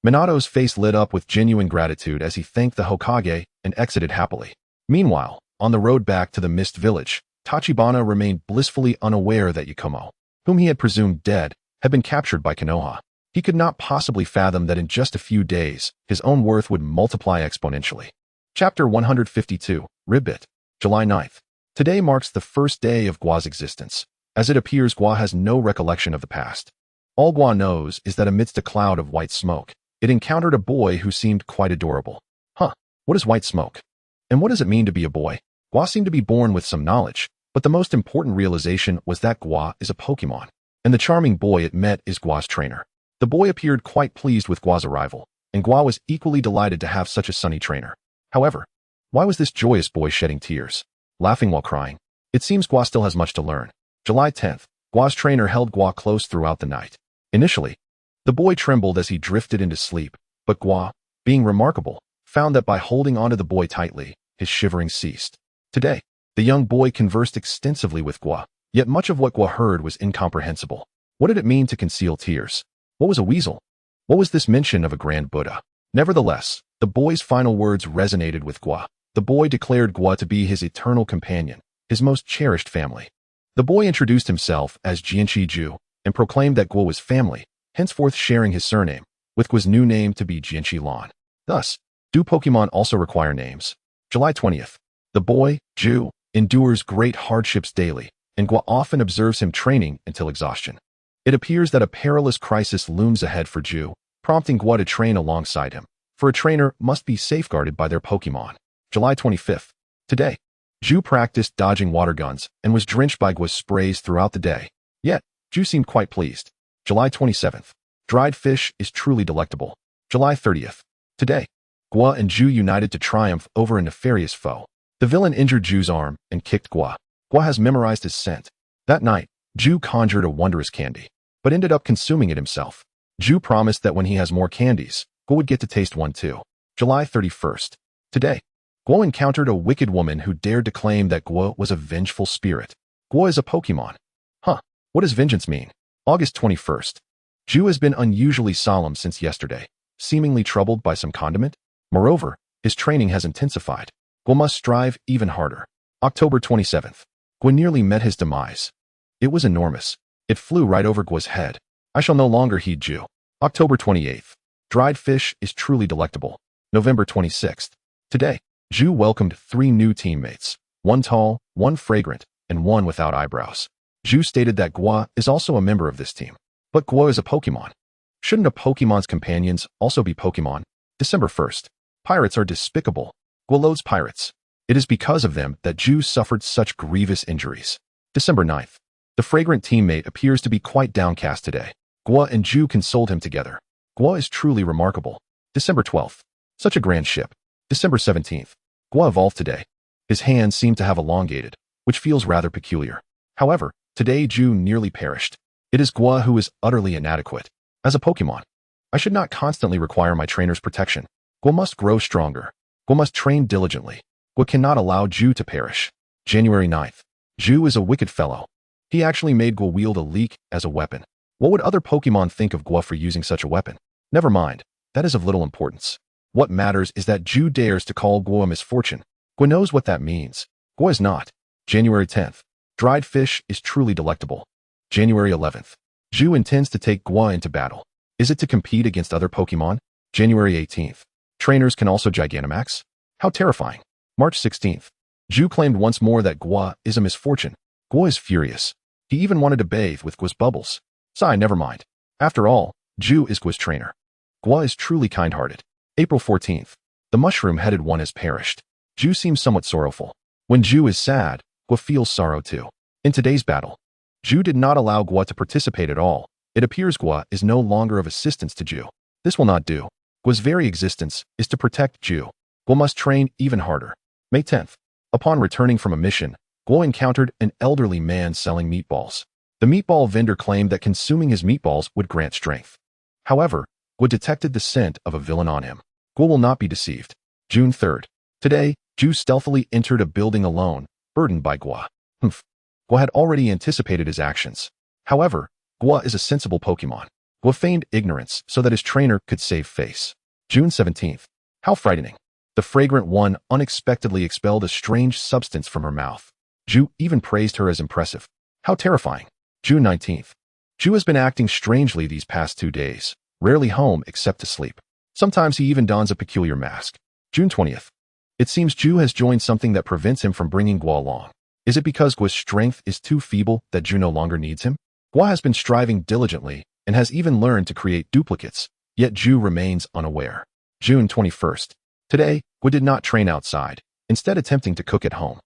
Minato's face lit up with genuine gratitude as he thanked the Hokage and exited happily. Meanwhile, on the road back to the Mist Village, Tachibana remained blissfully unaware that Yakumo, whom he had presumed dead, had been captured by Konoha. He could not possibly fathom that in just a few days, his own worth would multiply exponentially. Chapter 152, Ribbit, July 9th. Today marks the first day of Gua's existence. As it appears, Gua has no recollection of the past. All Gua knows is that amidst a cloud of white smoke, it encountered a boy who seemed quite adorable. What is white smoke? And what does it mean to be a boy? Gua seemed to be born with some knowledge, but the most important realization was that Gua is a Pokémon, and the charming boy it met is Gua's trainer. The boy appeared quite pleased with Gua's arrival, and Gua was equally delighted to have such a sunny trainer. However, why was this joyous boy shedding tears, laughing while crying? It seems Gua still has much to learn. July 10th, Gua's trainer held Gua close throughout the night. Initially, the boy trembled as he drifted into sleep, but Gua, being remarkable, found that by holding onto the boy tightly, his shivering ceased. Today, the young boy conversed extensively with Gua, yet much of what Gua heard was incomprehensible. What did it mean to conceal tears? What was a weasel? What was this mention of a grand Buddha? Nevertheless, the boy's final words resonated with Gua. The boy declared Gua to be his eternal companion, his most cherished family. The boy introduced himself as Jianqi-ju and proclaimed that Gua was family, henceforth sharing his surname, with Gua's new name to be Jianqi-lan. Thus, do Pokemon also require names? July 20th. The boy, Ju, endures great hardships daily, and Gua often observes him training until exhaustion. It appears that a perilous crisis looms ahead for Ju, prompting Guo to train alongside him, for a trainer must be safeguarded by their Pokémon. July 25th. Today, Zhu practiced dodging water guns and was drenched by Guo's sprays throughout the day. Yet, Zhu seemed quite pleased. July 27th. Dried fish is truly delectable. July 30th. Today, Guo and Zhu united to triumph over a nefarious foe. The villain injured Zhu's arm and kicked Guo. Guo has memorized his scent. That night, Zhu conjured a wondrous candy, but ended up consuming it himself. Zhu promised that when he has more candies, Guo would get to taste one too. July 31st. Today, Guo encountered a wicked woman who dared to claim that Guo was a vengeful spirit. Guo is a Pokemon. Huh, what does vengeance mean? August 21st. Zhu has been unusually solemn since yesterday, seemingly troubled by some condiment. Moreover, his training has intensified. Guo must strive even harder. October 27th. Guo nearly met his demise. It was enormous. It flew right over Guo's head. I shall no longer heed Zhu. October 28th. Dried fish is truly delectable. November 26th. Today, Zhu welcomed 3 new teammates, one tall, one fragrant, and one without eyebrows. Zhu stated that Guo is also a member of this team. But Guo is a Pokemon. Shouldn't a Pokemon's companions also be Pokemon? December 1st. Pirates are despicable. Guo loathes pirates. It is because of them that Zhu suffered such grievous injuries. December 9th. The fragrant teammate appears to be quite downcast today. Guo and Zhu consoled him together. Guo is truly remarkable. December 12th. Such a grand ship. December 17th. Guo evolved today. His hands seem to have elongated, which feels rather peculiar. However, today Zhu nearly perished. It is Guo who is utterly inadequate. As a Pokemon, I should not constantly require my trainer's protection. Guo must grow stronger. Guo must train diligently. Guo cannot allow Zhu to perish. January 9th. Zhu is a wicked fellow. He actually made Guo wield a leek as a weapon. What would other Pokemon think of Guo for using such a weapon? Never mind, that is of little importance. What matters is that Zhu dares to call Guo a misfortune. Guo knows what that means. Guo is not. January 10th. Dried fish is truly delectable. January 11th. Zhu intends to take Guo into battle. Is it to compete against other Pokemon? January 18th. Trainers can also Gigantamax? How terrifying. March 16th. Zhu claimed once more that Guo is a misfortune. Guo is furious. He even wanted to bathe with Guo's bubbles. Sigh, never mind. After all, Zhu is Guo's trainer. Guo is truly kind-hearted. April 14th. The mushroom-headed one has perished. Zhu seems somewhat sorrowful. When Zhu is sad, Guo feels sorrow too. In today's battle, Zhu did not allow Guo to participate at all. It appears Guo is no longer of assistance to Zhu. This will not do. Guo's very existence is to protect Zhu. Guo must train even harder. May 10th. Upon returning from a mission, Guo encountered an elderly man selling meatballs. The meatball vendor claimed that consuming his meatballs would grant strength. However, Guo detected the scent of a villain on him. Guo will not be deceived. June 3rd. Today, Zhu stealthily entered a building alone, burdened by Guo. Guo had already anticipated his actions. However, Guo is a sensible Pokemon. Guo feigned ignorance so that his trainer could save face. June 17th. How frightening. The fragrant one unexpectedly expelled a strange substance from her mouth. Zhu even praised her as impressive. How terrifying. June 19th. Zhu has been acting strangely these past 2 days, rarely home except to sleep. Sometimes he even dons a peculiar mask. June 20th. It seems Zhu has joined something that prevents him from bringing Guo along. Is it because Guo's strength is too feeble that Zhu no longer needs him? Guo has been striving diligently and has even learned to create duplicates, yet Zhu remains unaware. June 21st. Today, Guo did not train outside, instead attempting to cook at home.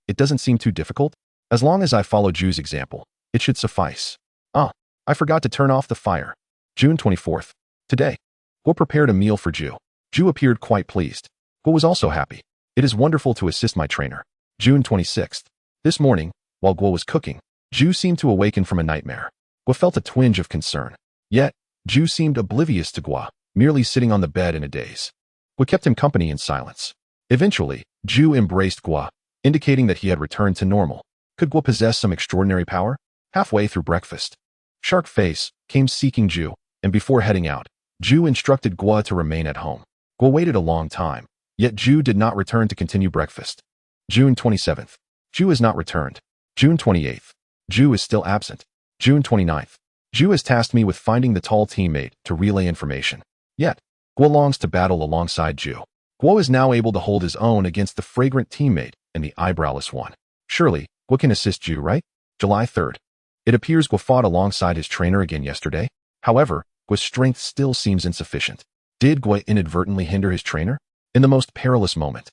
It doesn't seem too difficult. As long as I follow Zhu's example, it should suffice. I forgot to turn off the fire. June 24th. Today, Guo prepared a meal for Zhu. Zhu appeared quite pleased. Guo was also happy. It is wonderful to assist my trainer. June 26th. This morning, while Guo was cooking, Zhu seemed to awaken from a nightmare. Guo felt a twinge of concern. Yet, Zhu seemed oblivious to Guo, merely sitting on the bed in a daze. Guo kept him company in silence. Eventually, Zhu embraced Guo, indicating that he had returned to normal. Could Guo possess some extraordinary power? Halfway through breakfast, Shark Face came seeking Zhu, and before heading out, Zhu instructed Guo to remain at home. Guo waited a long time, yet Zhu did not return to continue breakfast. June 27th. Zhu has not returned. June 28th. Zhu is still absent. June 29th. Zhu has tasked me with finding the tall teammate to relay information. Yet, Guo longs to battle alongside Zhu. Guo is now able to hold his own against the fragrant teammate and the eyebrowless one. Surely, Guo can assist Zhu, right? July 3rd. It appears Guo fought alongside his trainer again yesterday. However, Guo's strength still seems insufficient. Did Guo inadvertently hinder his trainer? In the most perilous moment,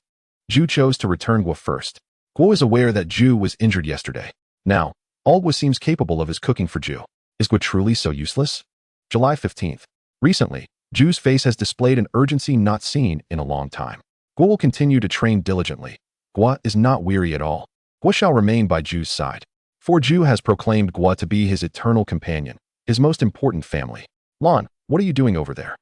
Zhu chose to return Guo first. Guo is aware that Zhu was injured yesterday. Now, all Guo seems capable of is cooking for Zhu. Is Guo truly so useless? July 15th. Recently, Zhu's face has displayed an urgency not seen in a long time. Guo will continue to train diligently. Guo is not weary at all. Guo shall remain by Zhu's side. For Zhu has proclaimed Guo to be his eternal companion, his most important family. Lan, what are you doing over there?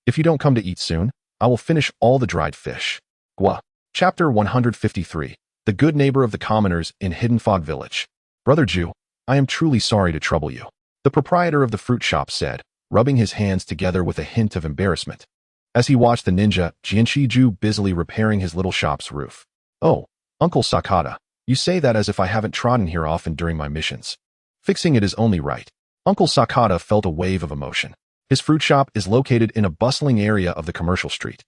If you don't come to eat soon, I will finish all the dried fish. Guo. Chapter 153. The Good Neighbor of the Commoners in Hidden Fog Village. Brother Zhu, I am truly sorry to trouble you, the proprietor of the fruit shop said, rubbing his hands together with a hint of embarrassment, as he watched the ninja Jianshi Zhu busily repairing his little shop's roof. Oh, Uncle Sakata, you say that as if I haven't trodden here often during my missions. Fixing it is only right. Uncle Sakata felt a wave of emotion. His fruit shop is located in a bustling area of the commercial street.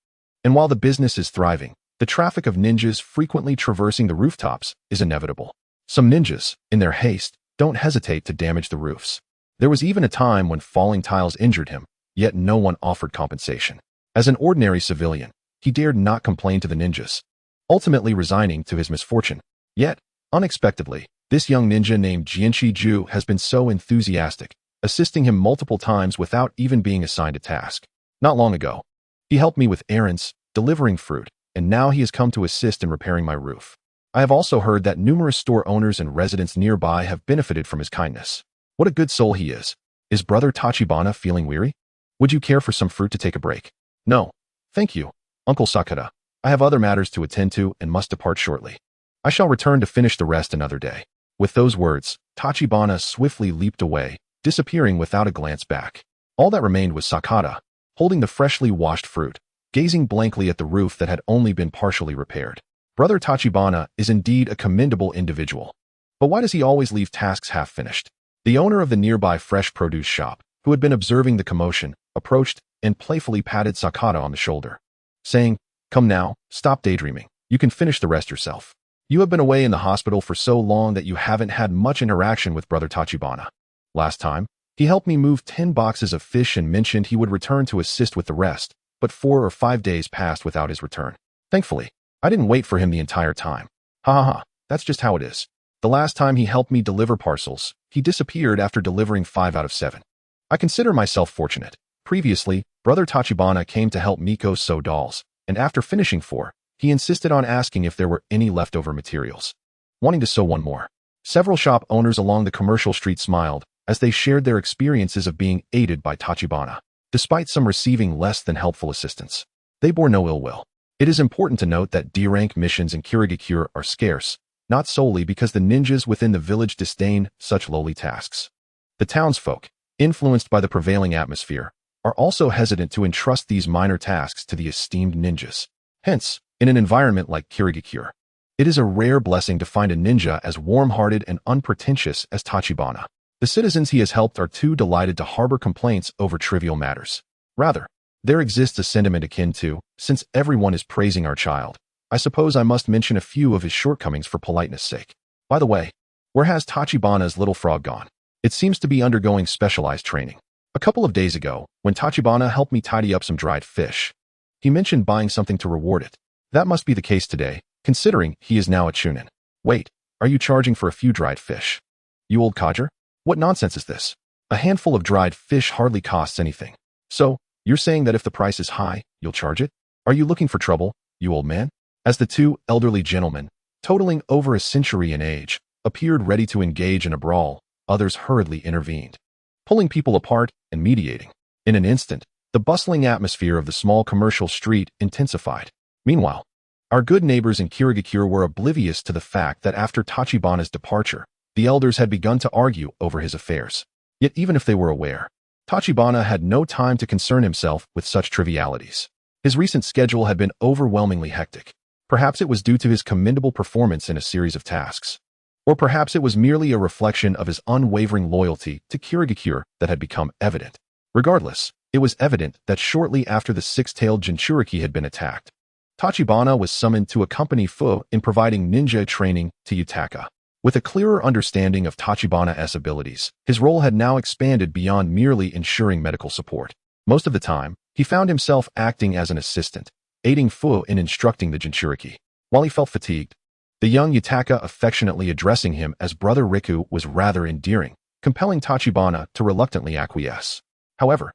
And while the business is thriving, the traffic of ninjas frequently traversing the rooftops is inevitable. Some ninjas, in their haste, don't hesitate to damage the roofs. There was even a time when falling tiles injured him, yet no one offered compensation. As an ordinary civilian, he dared not complain to the ninjas, ultimately resigning to his misfortune. Yet, unexpectedly, this young ninja named Jianshi Zhu has been so enthusiastic, assisting him multiple times without even being assigned a task. Not long ago, he helped me with errands, delivering fruit, and now he has come to assist in repairing my roof. I have also heard that numerous store owners and residents nearby have benefited from his kindness. What a good soul he is. Is Brother Tachibana feeling weary? Would you care for some fruit to take a break? No. Thank you, Uncle Sakata. I have other matters to attend to and must depart shortly. I shall return to finish the rest another day. With those words, Tachibana swiftly leaped away, disappearing without a glance back. All that remained was Sakata, holding the freshly washed fruit, gazing blankly at the roof that had only been partially repaired. Brother Tachibana is indeed a commendable individual. But why does he always leave tasks half-finished? The owner of the nearby fresh produce shop, who had been observing the commotion, approached and playfully patted Sakata on the shoulder, saying, "Come now, stop daydreaming. You can finish the rest yourself. You have been away in the hospital for so long that you haven't had much interaction with Brother Tachibana. Last time, he helped me move 10 boxes of fish and mentioned he would return to assist with the rest, but 4 or 5 days passed without his return. Thankfully, I didn't wait for him the entire time. Ha ha ha, that's just how it is. The last time he helped me deliver parcels, he disappeared after delivering 5 out of 7. I consider myself fortunate. Previously, Brother Tachibana came to help Miko sew dolls, and after finishing 4, he insisted on asking if there were any leftover materials, wanting to sew one more. Several shop owners along the commercial street smiled as they shared their experiences of being aided by Tachibana, despite some receiving less than helpful assistance. They bore no ill will. It is important to note that D-rank missions in Kirigakure are scarce, not solely because the ninjas within the village disdain such lowly tasks. The townsfolk, influenced by the prevailing atmosphere, are also hesitant to entrust these minor tasks to the esteemed ninjas. Hence, in an environment like Kirigakure, it is a rare blessing to find a ninja as warm-hearted and unpretentious as Tachibana. The citizens he has helped are too delighted to harbor complaints over trivial matters. Rather, there exists a sentiment akin to, since everyone is praising our child, I suppose I must mention a few of his shortcomings for politeness' sake. By the way, where has Tachibana's little frog gone? It seems to be undergoing specialized training. A couple of days ago, when Tachibana helped me tidy up some dried fish, he mentioned buying something to reward it. That must be the case today, considering he is now a chunin. Wait, are you charging for a few dried fish? You old codger? What nonsense is this? A handful of dried fish hardly costs anything. So, you're saying that if the price is high, you'll charge it? Are you looking for trouble, you old man? As the 2 elderly gentlemen, totaling over a century in age, appeared ready to engage in a brawl, others hurriedly intervened, pulling people apart and mediating. In an instant, the bustling atmosphere of the small commercial street intensified. Meanwhile, our good neighbors in Kirigakure were oblivious to the fact that after Tachibana's departure, the elders had begun to argue over his affairs. Yet even if they were aware, Tachibana had no time to concern himself with such trivialities. His recent schedule had been overwhelmingly hectic. Perhaps it was due to his commendable performance in a series of tasks. Or perhaps it was merely a reflection of his unwavering loyalty to Kirigakure that had become evident. Regardless, it was evident that shortly after the 6-tailed Jinchuriki had been attacked, Tachibana was summoned to accompany Fu in providing ninja training to Yutaka. With a clearer understanding of Tachibana's abilities, his role had now expanded beyond merely ensuring medical support. Most of the time, he found himself acting as an assistant, aiding Fu in instructing the Jinchuriki. While he felt fatigued, the young Yutaka affectionately addressing him as Brother Riku was rather endearing, compelling Tachibana to reluctantly acquiesce. However,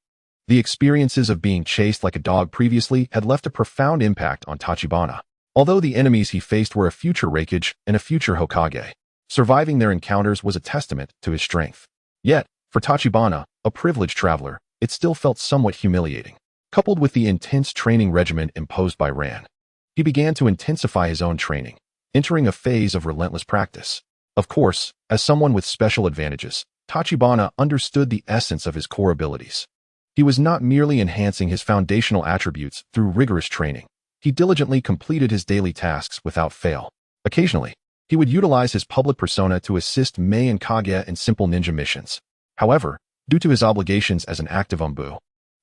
the experiences of being chased like a dog previously had left a profound impact on Tachibana. Although the enemies he faced were a future Raikage and a future Hokage, surviving their encounters was a testament to his strength. Yet, for Tachibana, a privileged traveler, it still felt somewhat humiliating. Coupled with the intense training regimen imposed by Ran, he began to intensify his own training, entering a phase of relentless practice. Of course, as someone with special advantages, Tachibana understood the essence of his core abilities. He was not merely enhancing his foundational attributes through rigorous training. He diligently completed his daily tasks without fail. Occasionally, he would utilize his public persona to assist Mei and Kage in simple ninja missions. However, due to his obligations as an active Umbu,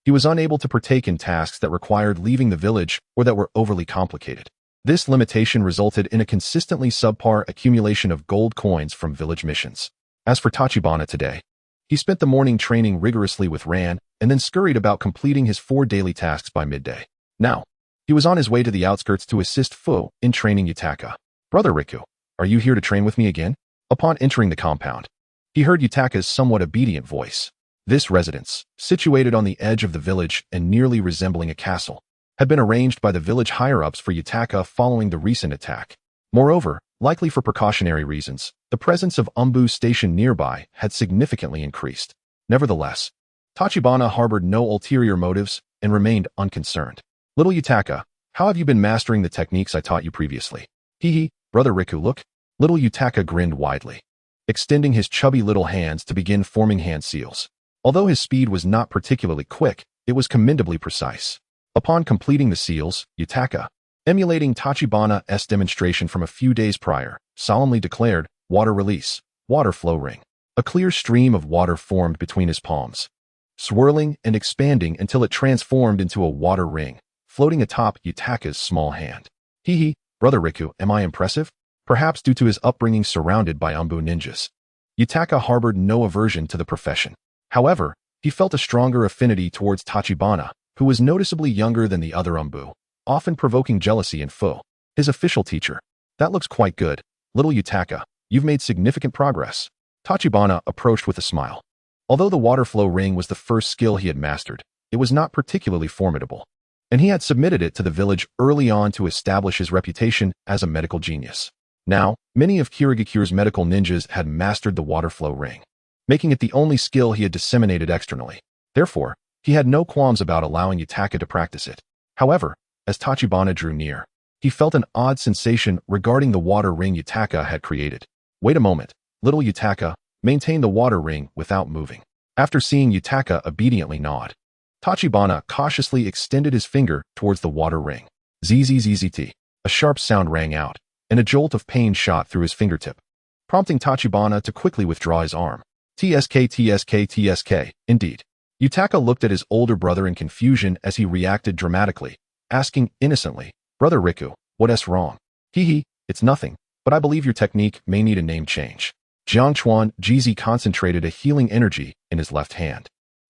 he was unable to partake in tasks that required leaving the village or that were overly complicated. This limitation resulted in a consistently subpar accumulation of gold coins from village missions. As for Tachibana today, he spent the morning training rigorously with Ran and then scurried about completing his 4 daily tasks by midday. Now, he was on his way to the outskirts to assist Fu in training Yutaka. Brother Riku, are you here to train with me again? Upon entering the compound, he heard Yutaka's somewhat obedient voice. This residence, situated on the edge of the village and nearly resembling a castle, had been arranged by the village higher-ups for Yutaka following the recent attack. Moreover, likely for precautionary reasons, the presence of Umbu stationed nearby had significantly increased. Nevertheless, Tachibana harbored no ulterior motives and remained unconcerned. Little Yutaka, how have you been mastering the techniques I taught you previously? Hee, Brother Riku, look. Little Yutaka grinned widely, extending his chubby little hands to begin forming hand seals. Although his speed was not particularly quick, it was commendably precise. Upon completing the seals, Yutaka, emulating Tachibana's demonstration from a few days prior, solemnly declared, "Water release, water flow ring." A clear stream of water formed between his palms, swirling and expanding until it transformed into a water ring, floating atop Yutaka's small hand. Hee, Brother Riku, am I impressive? Perhaps due to his upbringing surrounded by Umbu ninjas, Yutaka harbored no aversion to the profession. However, he felt a stronger affinity towards Tachibana, who was noticeably younger than the other Umbu, often provoking jealousy in Fu, his official teacher. That looks quite good. Little Yutaka, you've made significant progress. Tachibana approached with a smile. Although the water flow ring was the first skill he had mastered, it was not particularly formidable, and he had submitted it to the village early on to establish his reputation as a medical genius. Now, many of Kirigakure's medical ninjas had mastered the water flow ring, making it the only skill he had disseminated externally. Therefore, he had no qualms about allowing Yutaka to practice it. However, as Tachibana drew near, he felt an odd sensation regarding the water ring Yutaka had created. Wait a moment, little Yutaka, maintain the water ring without moving. After seeing Yutaka obediently nod, Tachibana cautiously extended his finger towards the water ring. Zzzt. A sharp sound rang out, and a jolt of pain shot through his fingertip, prompting Tachibana to quickly withdraw his arm. Tsk. Indeed. Yutaka looked at his older brother in confusion as he reacted dramatically, asking innocently, Brother Riku, what's wrong? Hee, it's nothing, but I believe your technique may need a name change. Jiangchuan Jizi concentrated a healing energy in his left hand,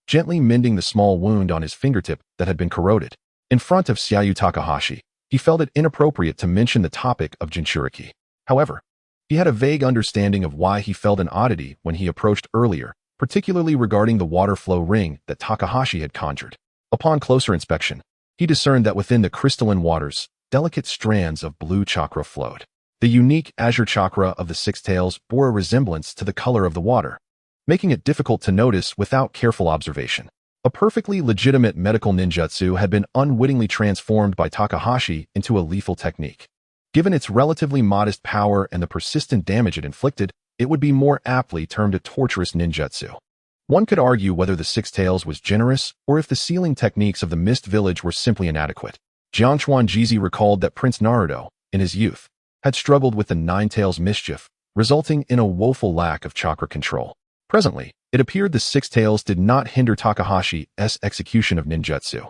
gently mending the small wound on his fingertip that had been corroded. In front of Xiaoyu Takahashi, he felt it inappropriate to mention the topic of Jinchuriki. However, he had a vague understanding of why he felt an oddity when he approached earlier, particularly regarding the water flow ring that Takahashi had conjured. Upon closer inspection, he discerned that within the crystalline waters, delicate strands of blue chakra flowed. The unique azure chakra of the Six Tails bore a resemblance to the color of the water, making it difficult to notice without careful observation. A perfectly legitimate medical ninjutsu had been unwittingly transformed by Takahashi into a lethal technique. Given its relatively modest power and the persistent damage it inflicted, it would be more aptly termed a torturous ninjutsu. One could argue whether the Six Tails was generous or if the sealing techniques of the Mist Village were simply inadequate. Jiangchuan Jizi recalled that Prince Naruto, in his youth, had struggled with the Nine Tails mischief, resulting in a woeful lack of chakra control. Presently, it appeared the Six Tails did not hinder Takahashi's execution of ninjutsu,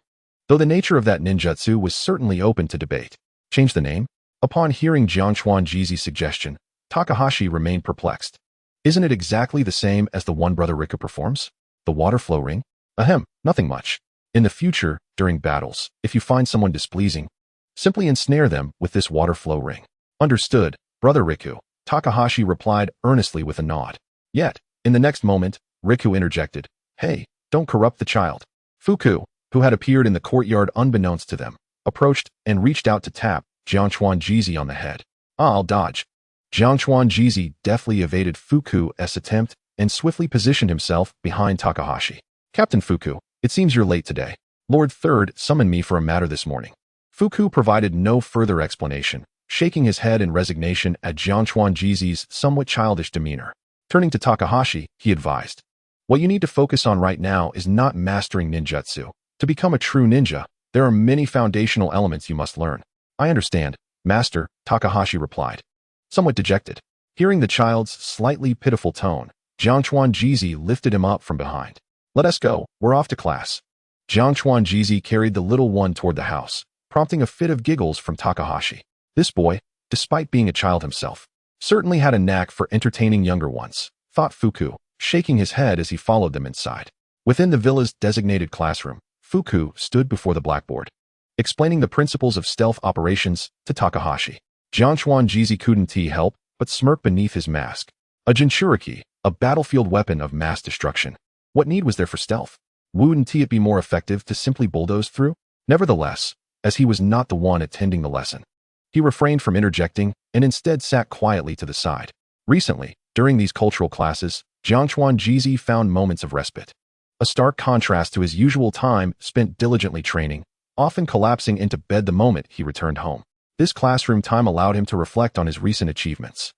though the nature of that ninjutsu was certainly open to debate. Change the name? Upon hearing Jiangchuan Jizi's suggestion, Takahashi remained perplexed. Isn't it exactly the same as the one Brother Riku performs? The water flow ring? Ahem, nothing much. In the future, during battles, if you find someone displeasing, simply ensnare them with this water flow ring. Understood, Brother Riku, Takahashi replied earnestly with a nod. Yet, in the next moment, Riku interjected, Hey, don't corrupt the child. Fuku, who had appeared in the courtyard unbeknownst to them, approached and reached out to tap Jiang Chuanjizi on the head. I'll dodge. Jiang Chuanjizi deftly evaded Fuku's attempt and swiftly positioned himself behind Takahashi. Captain Fuku, it seems you're late today. Lord Third summoned me for a matter this morning. Fuku provided no further explanation, shaking his head in resignation at Jiang Chuanjizi's somewhat childish demeanor. Turning to Takahashi, he advised, What you need to focus on right now is not mastering ninjutsu. To become a true ninja, there are many foundational elements you must learn. I understand, Master, Takahashi replied, somewhat dejected. Hearing the child's slightly pitiful tone, Jiang Chuanjizi lifted him up from behind. Let us go, we're off to class. Jiang Chuanjizi carried the little one toward the house, prompting a fit of giggles from Takahashi. This boy, despite being a child himself, certainly had a knack for entertaining younger ones, thought Fuku, shaking his head as he followed them inside. Within the villa's designated classroom, Fuku stood before the blackboard, explaining the principles of stealth operations to Takahashi. Jiang Chuanjizi couldn't help but smirk beneath his mask. A jinchuriki, a battlefield weapon of mass destruction. What need was there for stealth? Wouldn't it be more effective to simply bulldoze through? Nevertheless, as he was not the one attending the lesson, he refrained from interjecting and instead sat quietly to the side. Recently, during these cultural classes, Jiang Chuanjizi found moments of respite. A stark contrast to his usual time spent diligently training, often collapsing into bed the moment he returned home. This classroom time allowed him to reflect on his recent achievements.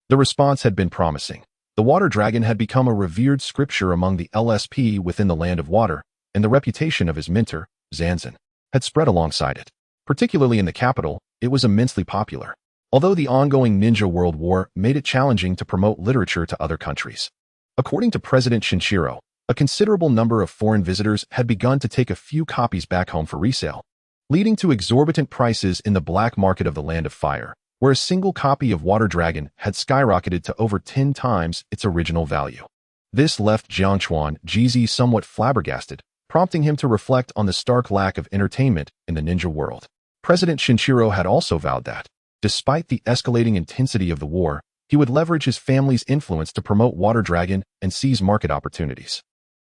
The response had been promising. The water dragon had become a revered scripture among the LSP within the Land of Water, and the reputation of his mentor, Zanzan, had spread alongside it. Particularly in the capital, it was immensely popular. Although the ongoing Ninja World War made it challenging to promote literature to other countries. According to President Shinshiro, a considerable number of foreign visitors had begun to take a few copies back home for resale, leading to exorbitant prices in the black market of the Land of Fire, where a single copy of Water Dragon had skyrocketed to over 10 times its original value. This left Jiang Chuanjizi somewhat flabbergasted, prompting him to reflect on the stark lack of entertainment in the ninja world. President Shinshiro had also vowed that, despite the escalating intensity of the war, he would leverage his family's influence to promote Water Dragon and seize market opportunities.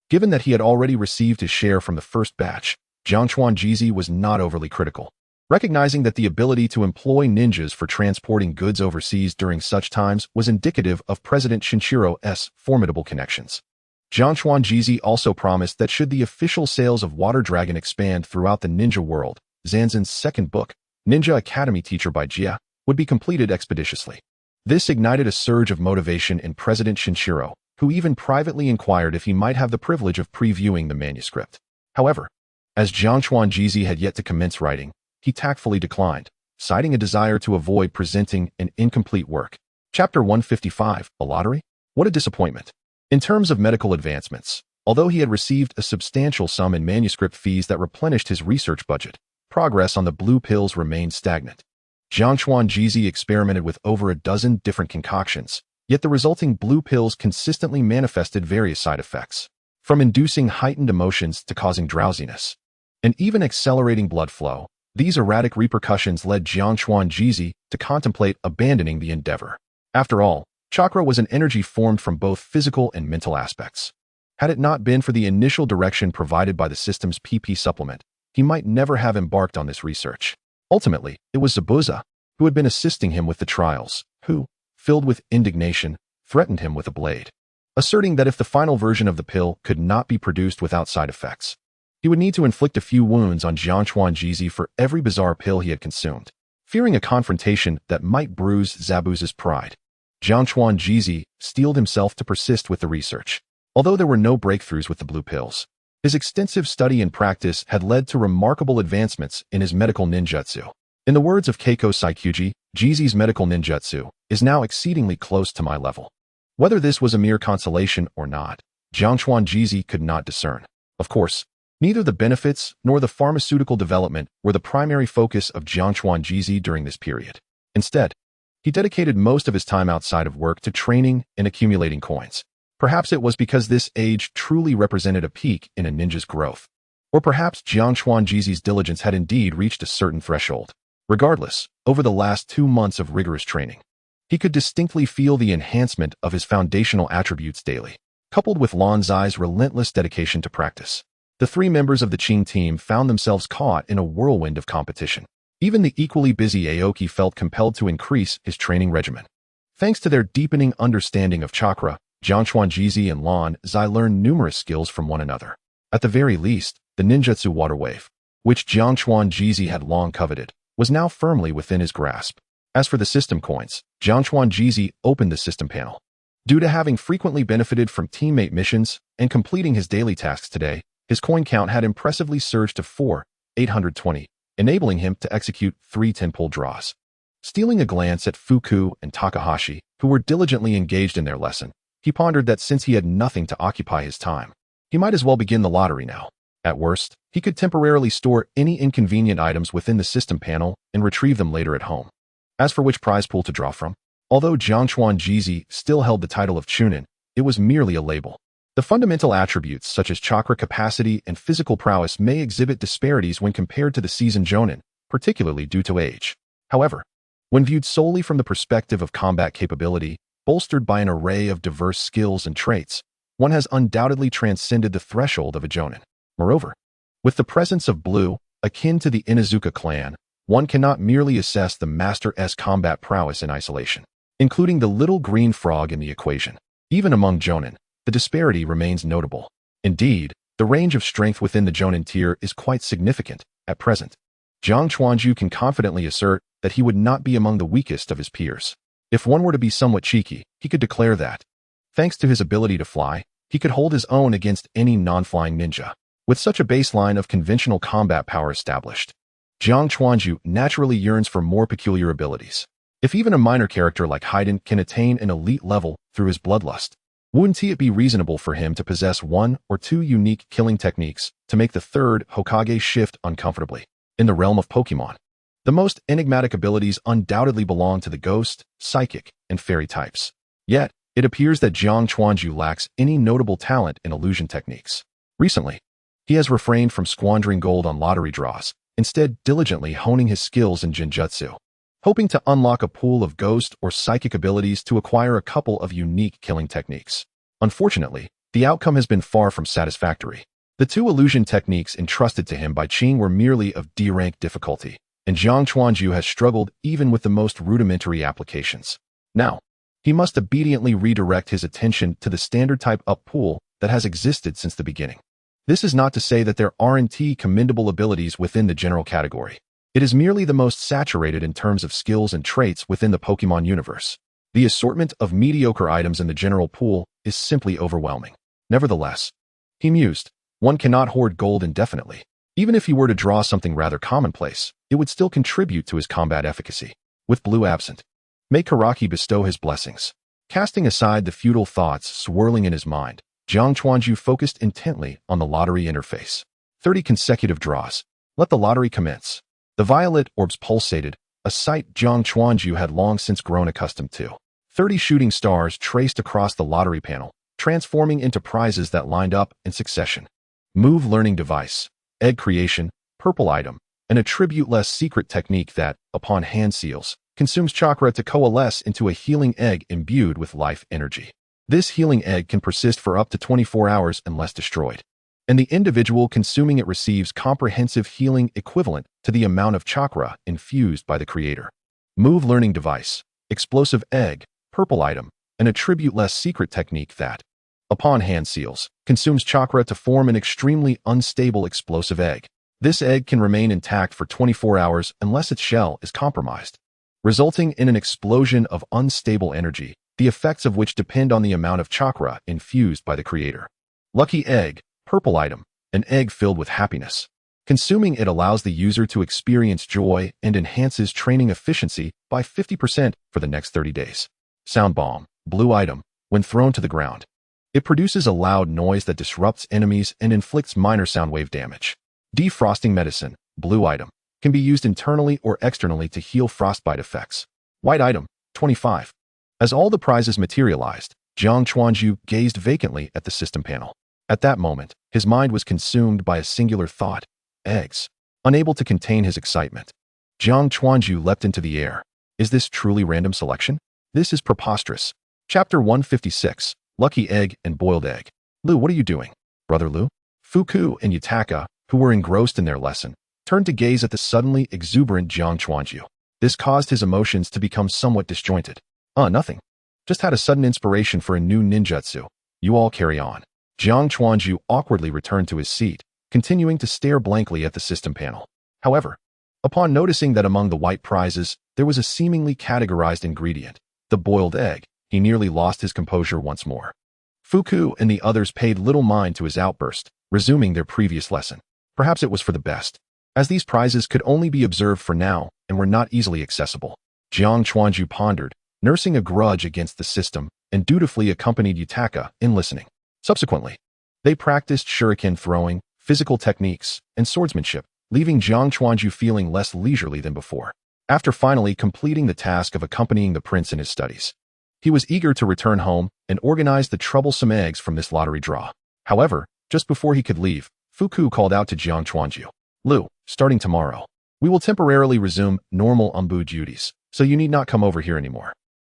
Given that he had already received his share from the first batch, Jiang Chuanjizi was not overly critical. Recognizing that the ability to employ ninjas for transporting goods overseas during such times was indicative of President Shinshiro's formidable connections. Jiang Chuanjizi also promised that should the official sales of Water Dragon expand throughout the ninja world, Zanzan's second book, Ninja Academy Teacher by Jia, would be completed expeditiously. This ignited a surge of motivation in President Shinshiro, who even privately inquired if he might have the privilege of previewing the manuscript. However, as Jiang Chuanjizi had yet to commence writing, he tactfully declined, citing a desire to avoid presenting an incomplete work. Chapter 155, A Lottery? What a disappointment. In terms of medical advancements, although he had received a substantial sum in manuscript fees that replenished his research budget, progress on the blue pills remained stagnant. Jiang Chuanjizi experimented with over a dozen different concoctions, yet the resulting blue pills consistently manifested various side effects, from inducing heightened emotions to causing drowsiness, and even accelerating blood flow. These erratic repercussions led Jiang Chuanjizi to contemplate abandoning the endeavor. After all, chakra was an energy formed from both physical and mental aspects. Had it not been for the initial direction provided by the system's PP supplement, he might never have embarked on this research. Ultimately, it was Zabuza, who had been assisting him with the trials, who, filled with indignation, threatened him with a blade, asserting that if the final version of the pill could not be produced without side effects, he would need to inflict a few wounds on Jiang Chuanjizi for every bizarre pill he had consumed. Fearing a confrontation that might bruise Zabuza's pride, Jiang Chuanjizi steeled himself to persist with the research. Although there were no breakthroughs with the blue pills, his extensive study and practice had led to remarkable advancements in his medical ninjutsu. In the words of Keiko Saikuji, Jizi's medical ninjutsu is now exceedingly close to my level. Whether this was a mere consolation or not, Jiang Chuanjizi could not discern. Of course, neither the benefits nor the pharmaceutical development were the primary focus of Jiang Chuanjizi during this period. Instead, He dedicated most of his time outside of work to training and accumulating coins. Perhaps it was because this age truly represented a peak in a ninja's growth. Or perhaps Jiang Chuanji's diligence had indeed reached a certain threshold. Regardless, over the last 2 months of rigorous training, he could distinctly feel the enhancement of his foundational attributes daily. Coupled with Lan Zai's relentless dedication to practice, the 3 members of the Qing team found themselves caught in a whirlwind of competition. Even the equally busy Aoki felt compelled to increase his training regimen. Thanks to their deepening understanding of chakra, Jiang Chuanji and Lan Zai learned numerous skills from one another. At the very least, the ninjutsu water wave, which Jiang Chuanji had long coveted, was now firmly within his grasp. As for the system coins, Jiang Chuanji opened the system panel. Due to having frequently benefited from teammate missions and completing his daily tasks today, his coin count had impressively surged to 4,820, enabling him to execute 3 10-pull draws. Stealing a glance at Fuku and Takahashi, who were diligently engaged in their lesson, he pondered that since he had nothing to occupy his time, he might as well begin the lottery now. At worst, he could temporarily store any inconvenient items within the system panel and retrieve them later at home. As for which prize pool to draw from, although Jiang Chuanji still held the title of Chunin, it was merely a label. The fundamental attributes such as chakra capacity and physical prowess may exhibit disparities when compared to the seasoned Jonin, particularly due to age. However, when viewed solely from the perspective of combat capability, bolstered by an array of diverse skills and traits, one has undoubtedly transcended the threshold of a Jonin. Moreover, with the presence of blue, akin to the Inuzuka clan, one cannot merely assess the Master's combat prowess in isolation, including the little green frog in the equation. Even among Jonin, the disparity remains notable. Indeed, the range of strength within the Jonin tier is quite significant. At present, Jiang Chuanji can confidently assert that he would not be among the weakest of his peers. If one were to be somewhat cheeky, he could declare that, thanks to his ability to fly, he could hold his own against any non-flying ninja. With such a baseline of conventional combat power established, Jiang Chuanji naturally yearns for more peculiar abilities. If even a minor character like Haiden can attain an elite level through his bloodlust, wouldn't it be reasonable for him to possess 1 or 2 unique killing techniques to make the 3rd Hokage shift uncomfortably? In the realm of Pokémon, the most enigmatic abilities undoubtedly belong to the ghost, psychic, and fairy types. Yet, it appears that Jiang Chuanji lacks any notable talent in illusion techniques. Recently, he has refrained from squandering gold on lottery draws, instead diligently honing his skills in Genjutsu, hoping to unlock a pool of ghost or psychic abilities to acquire a couple of unique killing techniques. Unfortunately, the outcome has been far from satisfactory. The 2 illusion techniques entrusted to him by Qing were merely of D-rank difficulty, and Jiang Chuanji has struggled even with the most rudimentary applications. Now, he must obediently redirect his attention to the standard type up pool that has existed since the beginning. This is not to say that there aren't commendable abilities within the general category. It is merely the most saturated in terms of skills and traits within the Pokémon universe. The assortment of mediocre items in the general pool is simply overwhelming. Nevertheless, he mused, one cannot hoard gold indefinitely. Even if he were to draw something rather commonplace, it would still contribute to his combat efficacy. With blue absent, may Karaki bestow his blessings. Casting aside the futile thoughts swirling in his mind, Jiang Chuanji focused intently on the lottery interface. 30 consecutive draws. Let the lottery commence. The violet orbs pulsated, a sight Jiang Chuanji had long since grown accustomed to. 30 shooting stars traced across the lottery panel, transforming into prizes that lined up in succession. Move learning device, egg creation, purple item, an attribute-less secret technique that, upon hand seals, consumes chakra to coalesce into a healing egg imbued with life energy. This healing egg can persist for up to 24 hours unless destroyed, and the individual consuming it receives comprehensive healing equivalent to the amount of chakra infused by the creator. Move learning device, explosive egg, purple item, an attribute-less secret technique that, upon hand seals, consumes chakra to form an extremely unstable explosive egg. This egg can remain intact for 24 hours unless its shell is compromised, resulting in an explosion of unstable energy, the effects of which depend on the amount of chakra infused by the creator. Lucky egg, purple item, an egg filled with happiness. Consuming it allows the user to experience joy and enhances training efficiency by 50% for the next 30 days. Sound bomb, blue item, when thrown to the ground, it produces a loud noise that disrupts enemies and inflicts minor sound wave damage. Defrosting medicine, blue item, can be used internally or externally to heal frostbite effects. White item, 25. As all the prizes materialized, Jiang Chuanju gazed vacantly at the system panel. At that moment, his mind was consumed by a singular thought: eggs. Unable to contain his excitement, Jiang Chuanju leapt into the air. Is this truly random selection? This is preposterous. Chapter 156, Lucky Egg and Boiled Egg. Lu, what are you doing? Brother Lu? Fuku and Yutaka, who were engrossed in their lesson, turned to gaze at the suddenly exuberant Jiang Chuanju. This caused his emotions to become somewhat disjointed. Nothing. Just had a sudden inspiration for a new ninjutsu. You all carry on. Jiang Chuanju awkwardly returned to his seat, continuing to stare blankly at the system panel. However, upon noticing that among the white prizes, there was a seemingly categorized ingredient, the boiled egg, he nearly lost his composure once more. Fuku and the others paid little mind to his outburst, resuming their previous lesson. Perhaps it was for the best, as these prizes could only be observed for now and were not easily accessible. Jiang Chuanju pondered, nursing a grudge against the system, and dutifully accompanied Yutaka in listening. Subsequently, they practiced shuriken throwing, physical techniques, and swordsmanship, leaving Jiang Chuanju feeling less leisurely than before. After finally completing the task of accompanying the prince in his studies, he was eager to return home and organize the troublesome eggs from this lottery draw. However, just before he could leave, Fuku called out to Jiang Chuanju. Lu, starting tomorrow, we will temporarily resume normal umbu duties, so you need not come over here anymore.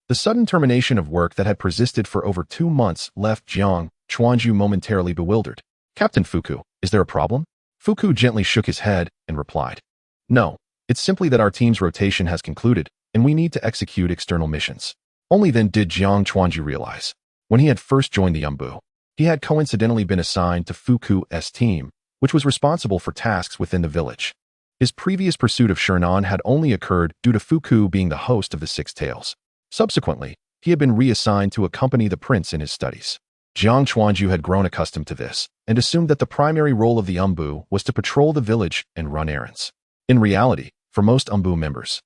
The sudden termination of work that had persisted for over 2 months left Jiang Chuanju momentarily bewildered. Captain Fuku, is there a problem? Fuku gently shook his head and replied, No, it's simply that our team's rotation has concluded, and we need to execute external missions. Only then did Jiang Chuanju realize. When he had first joined the umbu, he had coincidentally been assigned to Fuku's team, which was responsible for tasks within the village. His previous pursuit of Shernan had only occurred due to Fuku being the host of the Six Tails. Subsequently, he had been reassigned to accompany the prince in his studies. Jiang Chuanju had grown accustomed to this, and assumed that the primary role of the umbu was to patrol the village and run errands. In reality, for most umbu members,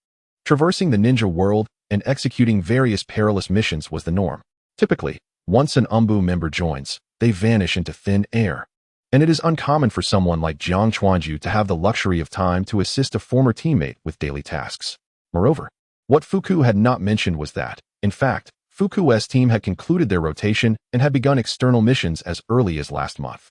traversing the ninja world and executing various perilous missions was the norm. Typically, once an umbu member joins, they vanish into thin air, and it is uncommon for someone like Jiang Chuanju to have the luxury of time to assist a former teammate with daily tasks. Moreover, what Fuku had not mentioned was that, in fact, Fuku's team had concluded their rotation and had begun external missions as early as last month.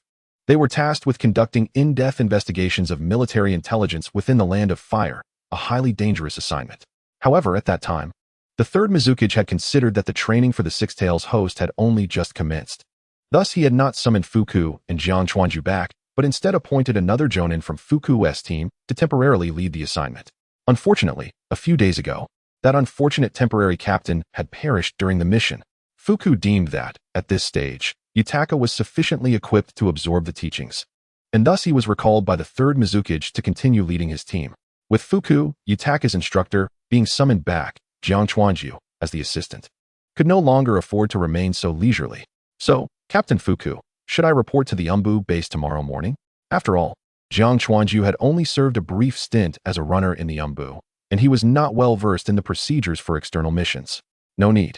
They were tasked with conducting in-depth investigations of military intelligence within the Land of Fire, a highly dangerous assignment. However, at that time, the third Mizukage had considered that the training for the Six Tails host had only just commenced. Thus, he had not summoned Fuku and Jiang Chuanju back, but instead appointed another jonin from Fuku's team to temporarily lead the assignment. Unfortunately, a few days ago, that unfortunate temporary captain had perished during the mission. Fuku deemed that, at this stage, Yutaka was sufficiently equipped to absorb the teachings, and thus he was recalled by the third Mizukage to continue leading his team. With Fuku, Yutaka's instructor, being summoned back, Jiang Chuanju, as the assistant, could no longer afford to remain so leisurely. So, Captain Fuku, should I report to the umbu base tomorrow morning? After all, Jiang Chuanju had only served a brief stint as a runner in the umbu, and he was not well versed in the procedures for external missions. No need.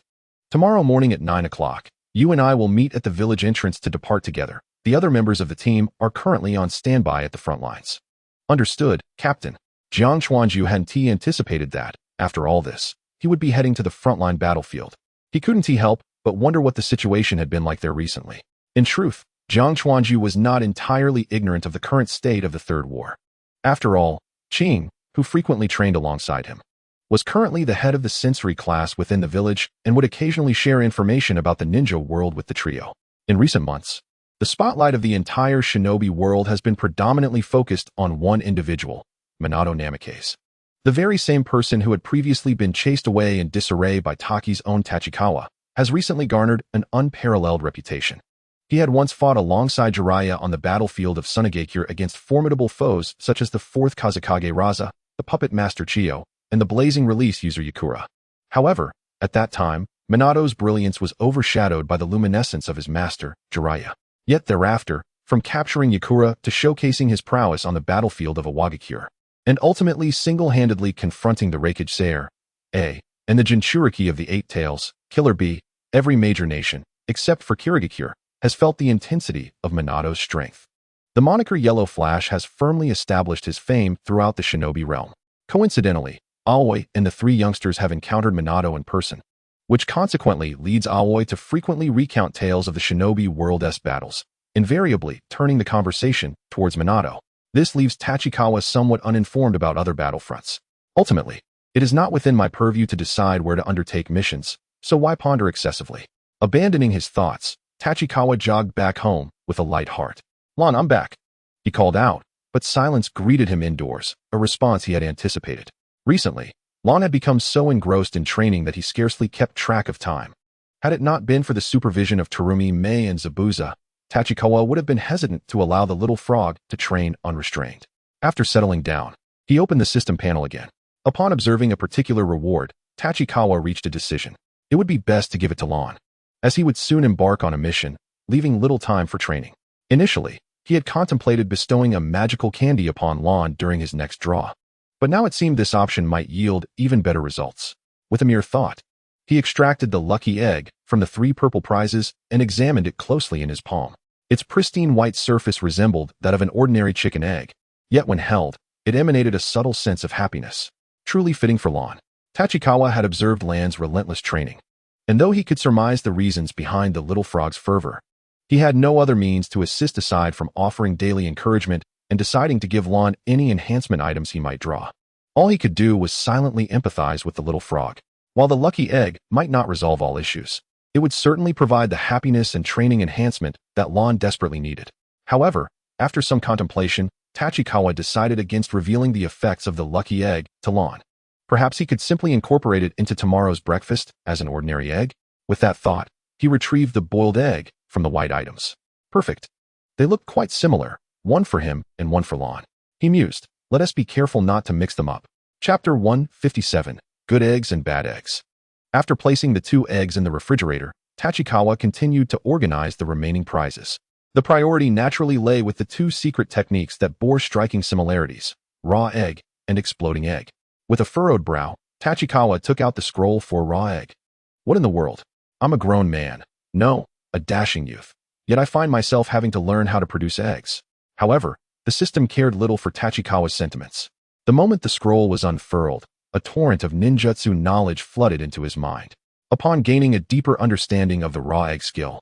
Tomorrow morning at 9 o'clock, you and I will meet at the village entrance to depart together. The other members of the team are currently on standby at the front lines. Understood, Captain. Jiang Chuanju hadn't anticipated that, after all this, he would be heading to the frontline battlefield. He couldn't help but wonder what the situation had been like there recently. In truth, Jiang Chuanju was not entirely ignorant of the current state of the Third War. After all, Qing, who frequently trained alongside him, was currently the head of the sensory class within the village and would occasionally share information about the ninja world with the trio. In recent months, the spotlight of the entire shinobi world has been predominantly focused on one individual, Minato Namikaze. The very same person who had previously been chased away in disarray by Taki's own Tachikawa has recently garnered an unparalleled reputation. He had once fought alongside Jiraiya on the battlefield of Sunagakure against formidable foes such as the 4th Kazekage Raza, the puppet master Chiyo, and the blazing release user Yakura. However, at that time, Minato's brilliance was overshadowed by the luminescence of his master, Jiraiya. Yet thereafter, from capturing Yakura to showcasing his prowess on the battlefield of Awagakure, and ultimately single-handedly confronting the Reikage Sayer, A, and the Jinchuriki of the Eight Tails, Killer B, every major nation, except for Kirigakure, has felt the intensity of Minato's strength. The moniker Yellow Flash has firmly established his fame throughout the shinobi realm. Coincidentally, Aoi and the three youngsters have encountered Minato in person, which consequently leads Aoi to frequently recount tales of the Shinobi World-S battles, invariably turning the conversation towards Minato. This leaves Tachikawa somewhat uninformed about other battlefronts. Ultimately, it is not within my purview to decide where to undertake missions, so why ponder excessively? Abandoning his thoughts, Tachikawa jogged back home with a light heart. "Lon, I'm back," he called out, but silence greeted him indoors, a response he had anticipated. Recently, Lon had become so engrossed in training that he scarcely kept track of time. Had it not been for the supervision of Terumi, Mei, and Zabuza, Tachikawa would have been hesitant to allow the little frog to train unrestrained. After settling down, he opened the system panel again. Upon observing a particular reward, Tachikawa reached a decision. It would be best to give it to Lon, as he would soon embark on a mission, leaving little time for training. Initially, he had contemplated bestowing a magical candy upon Lon during his next draw, but now it seemed this option might yield even better results. With a mere thought, he extracted the lucky egg from the 3 purple prizes and examined it closely in his palm. Its pristine white surface resembled that of an ordinary chicken egg, yet when held, it emanated a subtle sense of happiness, truly fitting for Lon. Tachikawa had observed Lan's relentless training, and though he could surmise the reasons behind the little frog's fervor, he had no other means to assist aside from offering daily encouragement and deciding to give Lon any enhancement items he might draw. All he could do was silently empathize with the little frog. While the lucky egg might not resolve all issues, it would certainly provide the happiness and training enhancement that Lon desperately needed. However, after some contemplation, Tachikawa decided against revealing the effects of the lucky egg to Lon. Perhaps he could simply incorporate it into tomorrow's breakfast as an ordinary egg? With that thought, he retrieved the boiled egg from the white items. Perfect. They looked quite similar, one for him and one for Lon. He mused, let us be careful not to mix them up. Chapter 157, Good Eggs and Bad Eggs. After placing the 2 eggs in the refrigerator, Tachikawa continued to organize the remaining prizes. The priority naturally lay with the 2 secret techniques that bore striking similarities, raw egg and exploding egg. With a furrowed brow, Tachikawa took out the scroll for raw egg. What in the world? I'm a grown man. No, a dashing youth. Yet I find myself having to learn how to produce eggs. However, the system cared little for Tachikawa's sentiments. The moment the scroll was unfurled, a torrent of ninjutsu knowledge flooded into his mind. Upon gaining a deeper understanding of the raw egg skill,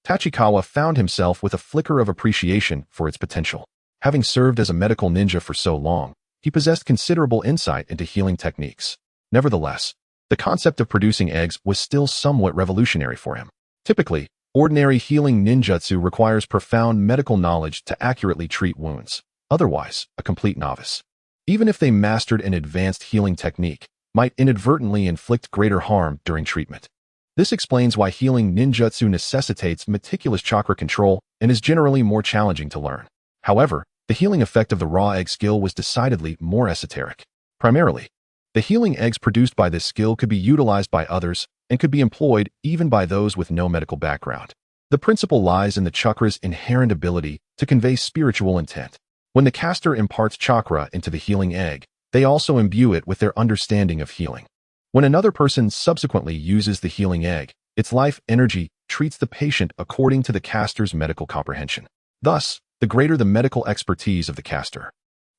Tachikawa found himself with a flicker of appreciation for its potential. Having served as a medical ninja for so long, he possessed considerable insight into healing techniques. Nevertheless, the concept of producing eggs was still somewhat revolutionary for him. Typically, ordinary healing ninjutsu requires profound medical knowledge to accurately treat wounds, otherwise a complete novice, even if they mastered an advanced healing technique, might inadvertently inflict greater harm during treatment. This explains why healing ninjutsu necessitates meticulous chakra control and is generally more challenging to learn. However, the healing effect of the raw egg skill was decidedly more esoteric. Primarily, the healing eggs produced by this skill could be utilized by others and could be employed even by those with no medical background. The principle lies in the chakra's inherent ability to convey spiritual intent. When the caster imparts chakra into the healing egg, they also imbue it with their understanding of healing. When another person subsequently uses the healing egg, its life energy treats the patient according to the caster's medical comprehension. Thus, the greater the medical expertise of the caster,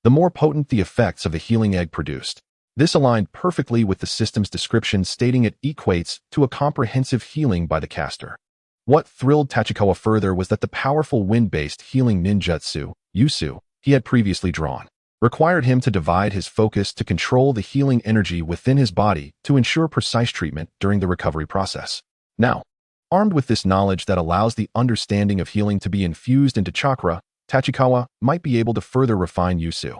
the more potent the effects of the healing egg produced. This aligned perfectly with the system's description, stating it equates to a comprehensive healing by the caster. What thrilled Tachikawa further was that the powerful wind-based healing ninjutsu, Yusu, he had previously drawn, required him to divide his focus to control the healing energy within his body to ensure precise treatment during the recovery process. Now, armed with this knowledge that allows the understanding of healing to be infused into chakra, Tachikawa might be able to further refine Yusu,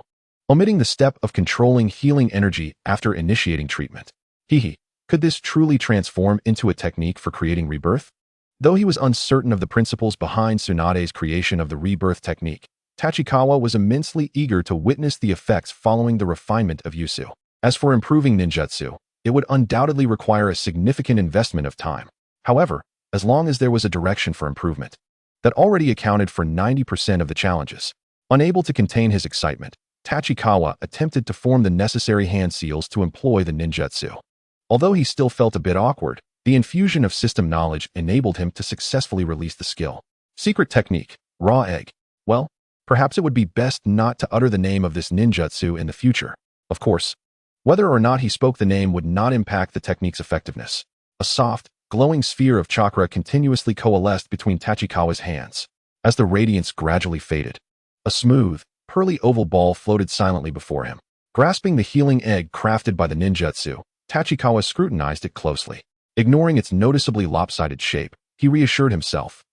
omitting the step of controlling healing energy after initiating treatment. Could this truly transform into a technique for creating rebirth? Though he was uncertain of the principles behind Tsunade's creation of the rebirth technique, Tachikawa was immensely eager to witness the effects following the refinement of Yusu. As for improving ninjutsu, it would undoubtedly require a significant investment of time. However, as long as there was a direction for improvement, that already accounted for 90% of the challenges. Unable to contain his excitement, Tachikawa attempted to form the necessary hand seals to employ the ninjutsu. Although he still felt a bit awkward, the infusion of system knowledge enabled him to successfully release the skill. Secret technique, raw egg. Well, perhaps it would be best not to utter the name of this ninjutsu in the future. Of course, Whether or not he spoke the name would not impact the technique's effectiveness. A soft, glowing sphere of chakra continuously coalesced between Tachikawa's hands. As the radiance gradually faded, a smooth, pearly oval ball floated silently before him. Grasping the healing egg crafted by the ninjutsu, Tachikawa scrutinized it closely. Ignoring its noticeably lopsided shape, he reassured himself,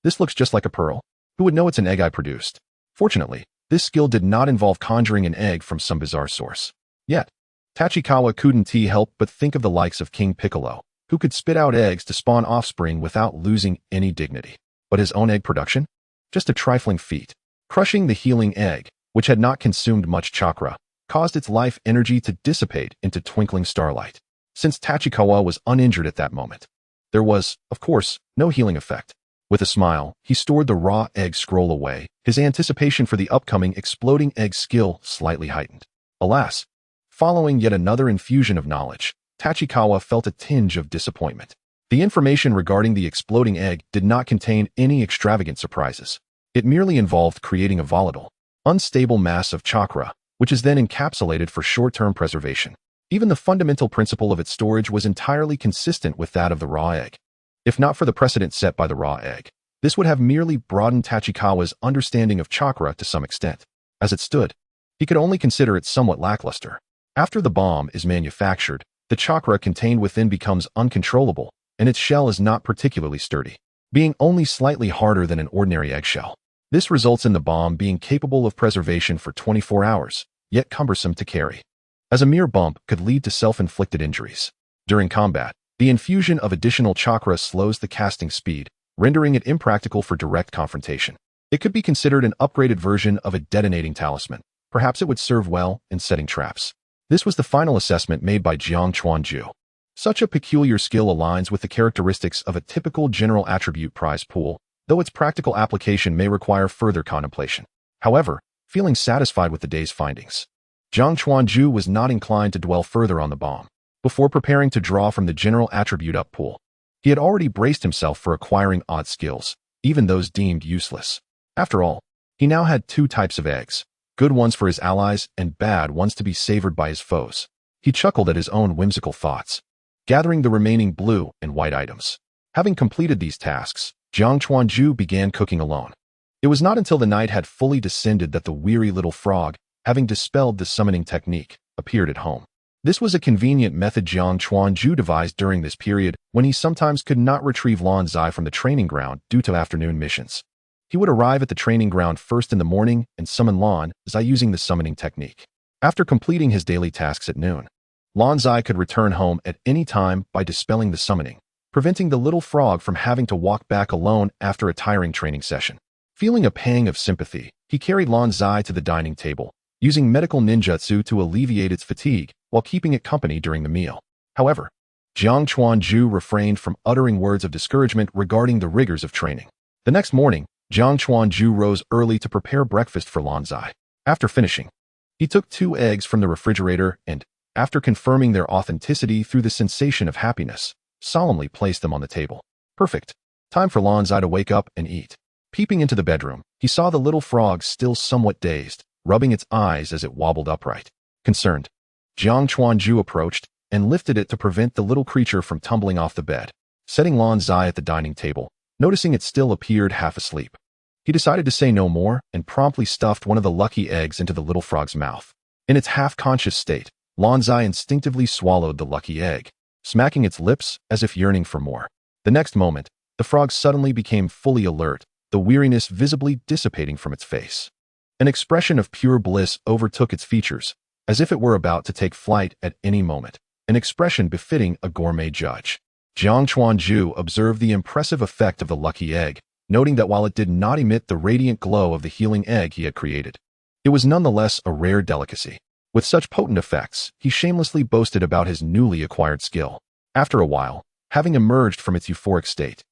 this looks just like a pearl. Who would know it's an egg I produced? Fortunately, this skill did not involve conjuring an egg from some bizarre source. Yet, Tachikawa couldn't help but think of the likes of King Piccolo, who could spit out eggs to spawn offspring without losing any dignity. But his own egg production? Just a trifling feat. Crushing the healing egg, which had not consumed much chakra, caused its life energy to dissipate into twinkling starlight. Since Tachikawa was uninjured at that moment, there was, of course, no healing effect. With a smile, he stored the raw egg scroll away, his anticipation for the upcoming exploding egg skill slightly heightened. Alas, following yet another infusion of knowledge, Tachikawa felt a tinge of disappointment. The information regarding the exploding egg did not contain any extravagant surprises. It merely involved creating a volatile, unstable mass of chakra, which is then encapsulated for short-term preservation. Even the fundamental principle of its storage was entirely consistent with that of the raw egg. If not for the precedent set by the raw egg, this would have merely broadened Tachikawa's understanding of chakra to some extent. As it stood, he could only consider it somewhat lackluster. After the bomb is manufactured, the chakra contained within becomes uncontrollable, and its shell is not particularly sturdy, being only slightly harder than an ordinary eggshell. This results in the bomb being capable of preservation for 24 hours, yet cumbersome to carry. As a mere bump could lead to self-inflicted injuries. During combat, the infusion of additional chakra slows the casting speed, rendering it impractical for direct confrontation. It could be considered an upgraded version of a detonating talisman. Perhaps it would serve well in setting traps. This was the final assessment made by Jiang Chuanju. Such a peculiar skill aligns with the characteristics of a typical general attribute prize pool, though its practical application may require further contemplation. However, feeling satisfied with the day's findings, Jiang Chuanju was not inclined to dwell further on the bomb. Before preparing to draw from the general attribute up pool, he had already braced himself for acquiring odd skills, even those deemed useless. After all, he now had two types of eggs, good ones for his allies and bad ones to be savored by his foes. He chuckled at his own whimsical thoughts, gathering the remaining blue and white items. Having completed these tasks, Jiang Chuanju began cooking alone. It was not until the night had fully descended that the weary little frog, having dispelled the summoning technique, appeared at home. This was a convenient method Jiang Chuanju devised during this period when he sometimes could not retrieve Lan Zai from the training ground due to afternoon missions. He would arrive at the training ground first in the morning and summon Lan Zai using the summoning technique. After completing his daily tasks at noon, Lan Zai could return home at any time by dispelling the summoning, preventing the little frog from having to walk back alone after a tiring training session. Feeling a pang of sympathy, he carried Lan Zai to the dining table, using medical ninjutsu to alleviate its fatigue while keeping it company during the meal. However, Jiang Chuanju refrained from uttering words of discouragement regarding the rigors of training. The next morning, Jiang Chuanju rose early to prepare breakfast for Lan Zai. After finishing, he took 2 eggs from the refrigerator and, after confirming their authenticity through the sensation of happiness, solemnly placed them on the table. Perfect. Time for Lan Zai to wake up and eat. Peeping into the bedroom, he saw the little frog still somewhat dazed, rubbing its eyes as it wobbled upright. Concerned, Jiang Chuanju approached and lifted it to prevent the little creature from tumbling off the bed. Setting Lan Zai at the dining table, noticing it still appeared half asleep, he decided to say no more and promptly stuffed one of the lucky eggs into the little frog's mouth. In its half-conscious state, Lan Zai instinctively swallowed the lucky egg, smacking its lips as if yearning for more. The next moment, the frog suddenly became fully alert, the weariness visibly dissipating from its face. An expression of pure bliss overtook its features, as if it were about to take flight at any moment, an expression befitting a gourmet judge. Jiang Chuanju observed the impressive effect of the lucky egg, noting that while it did not emit the radiant glow of the healing egg he had created, it was nonetheless a rare delicacy. With such potent effects, he shamelessly boasted about his newly acquired skill. After a while, having emerged from its euphoric state,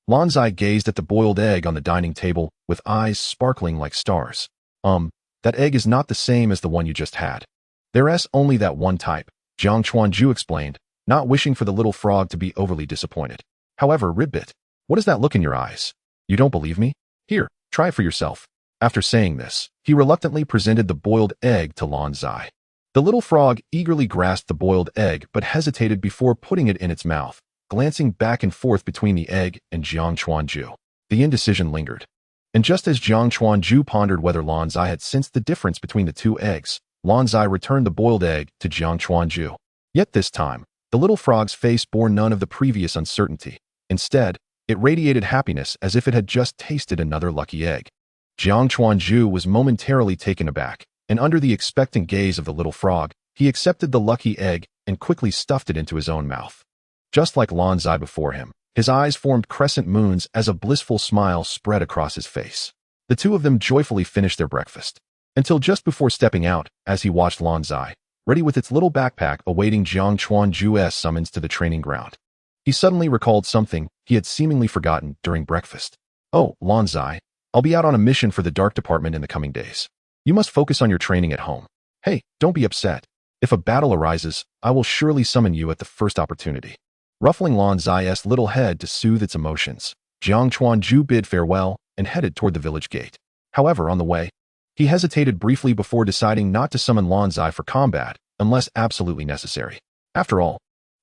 Lan Zai gazed at the boiled egg on the dining table with eyes sparkling like stars. That egg is not the same as the one you just had. There's only that one type, Jiang Chuanju explained, not wishing for the little frog to be overly disappointed. However, Ribbit, what is that look in your eyes? You don't believe me? Here, try it for yourself. After saying this, he reluctantly presented the boiled egg to Lan Zai. The little frog eagerly grasped the boiled egg but hesitated before putting it in its mouth, glancing back and forth between the egg and Jiang Chuanju. The indecision lingered. And just as Jiang Chuanju pondered whether Lan Zai had sensed the difference between the two eggs, Lan Zai returned the boiled egg to Jiang Chuanju. Yet this time, the little frog's face bore none of the previous uncertainty. Instead, it radiated happiness as if it had just tasted another lucky egg. Jiang Chuanju was momentarily taken aback, and under the expectant gaze of the little frog, he accepted the lucky egg and quickly stuffed it into his own mouth. Just like Lan Zai before him, his eyes formed crescent moons as a blissful smile spread across his face. The two of them joyfully finished their breakfast, until just before stepping out, as he watched Lan Zai, ready with its little backpack awaiting Jiang Chuanju's summons to the training ground. He suddenly recalled something he had seemingly forgotten during breakfast. "Oh, Lan Zai, I'll be out on a mission for the Dark Department in the coming days. You must focus on your training at home. Hey, don't be upset. If a battle arises, I will surely summon you at the first opportunity." Ruffling Lan Zai's little head to soothe its emotions, Jiang Chuanju bid farewell and headed toward the village gate. However, on the way, he hesitated briefly before deciding not to summon Lan Zai for combat unless absolutely necessary. After all,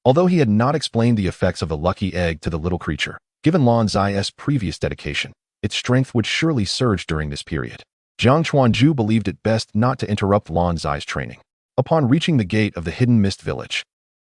although he had not explained the effects of the lucky egg to the little creature, given Lan Zai's previous dedication, its strength would surely surge during this period. Jiang Chuanju believed it best not to interrupt Lan Zai's training. Upon reaching the gate of the Hidden Mist village,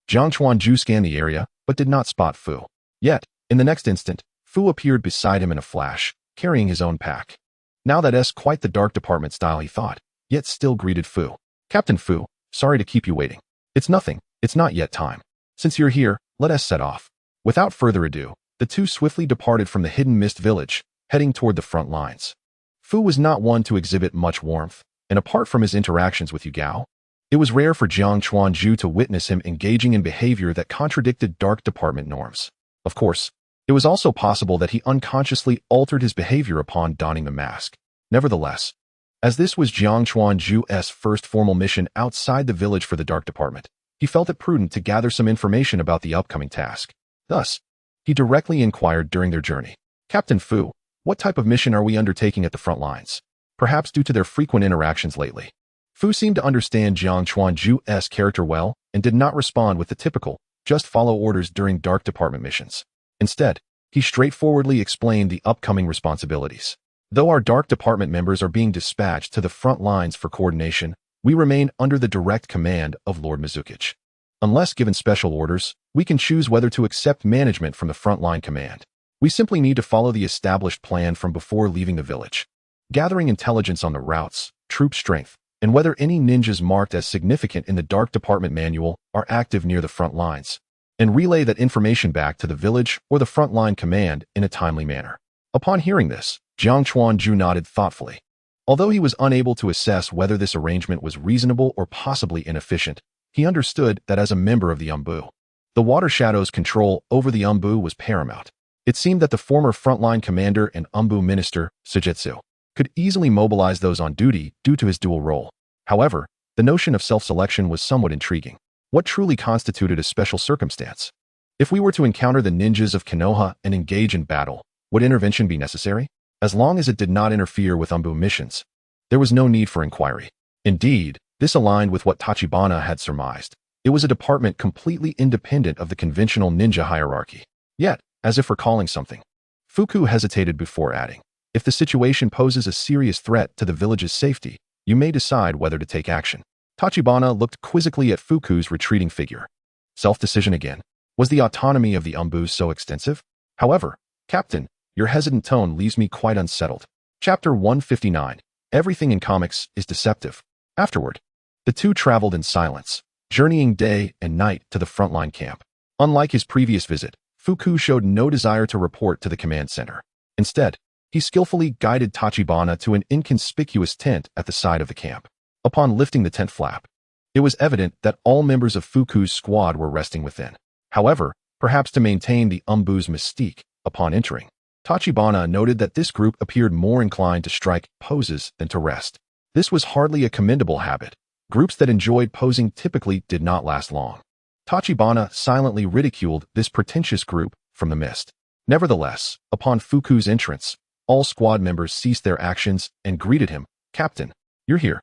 Jiang Chuanju scanned the area but did not spot Fu. Yet, in the next instant, Fu appeared beside him in a flash, carrying his own pack. Now that's quite the Dark Department style, he thought, yet still greeted Fu. "Captain Fu, sorry to keep you waiting. It's nothing, it's not yet time. Since you're here, let us set off." Without further ado, the two swiftly departed from the Hidden Mist village, heading toward the front lines. Fu was not one to exhibit much warmth, and apart from his interactions with Yu Gao, it was rare for Jiang Chuanju to witness him engaging in behavior that contradicted Dark Department norms. Of course, it was also possible that he unconsciously altered his behavior upon donning the mask. Nevertheless, as this was Jiang Chuanju's first formal mission outside the village for the Dark Department, he felt it prudent to gather some information about the upcoming task. Thus, he directly inquired during their journey, "Captain Fu, what type of mission are we undertaking at the front lines?" Perhaps due to their frequent interactions lately, Fu seemed to understand Jiang Chuanju's character well and did not respond with the typical, "just follow orders" during Dark Department missions. Instead, he straightforwardly explained the upcoming responsibilities. "Though our Dark Department members are being dispatched to the front lines for coordination, we remain under the direct command of Lord Mizukage. Unless given special orders, we can choose whether to accept management from the frontline command. We simply need to follow the established plan from before leaving the village, gathering intelligence on the routes, troop strength, and whether any ninjas marked as significant in the Dark Department manual are active near the front lines, and relay that information back to the village or the frontline command in a timely manner." Upon hearing this, Jiang Chuanju nodded thoughtfully. Although he was unable to assess whether this arrangement was reasonable or possibly inefficient, he understood that as a member of the Umbu, the Water Shadow's control over the Umbu was paramount. It seemed that the former frontline commander and Umbu minister, Sujetsu, could easily mobilize those on duty due to his dual role. However, the notion of self-selection was somewhat intriguing. What truly constituted a special circumstance? If we were to encounter the ninjas of Konoha and engage in battle, would intervention be necessary? As long as it did not interfere with Umbu missions, there was no need for inquiry. Indeed, this aligned with what Tachibana had surmised. It was a department completely independent of the conventional ninja hierarchy. Yet, as if recalling something, Fuku hesitated before adding, "If the situation poses a serious threat to the village's safety, you may decide whether to take action." Tachibana looked quizzically at Fuku's retreating figure. Self-decision again. Was the autonomy of the Umbu so extensive? However, "Captain, your hesitant tone leaves me quite unsettled." Chapter 159. Everything in comics is deceptive. Afterward, the two traveled in silence, journeying day and night to the frontline camp. Unlike his previous visit, Fuku showed no desire to report to the command center. Instead, he skillfully guided Tachibana to an inconspicuous tent at the side of the camp. Upon lifting the tent flap, it was evident that all members of Fuku's squad were resting within. However, perhaps to maintain the Umbu's mystique, upon entering, Tachibana noted that this group appeared more inclined to strike poses than to rest. This was hardly a commendable habit. Groups that enjoyed posing typically did not last long. Tachibana silently ridiculed this pretentious group from the mist. Nevertheless, upon Fuku's entrance, all squad members ceased their actions and greeted him. "Captain, you're here."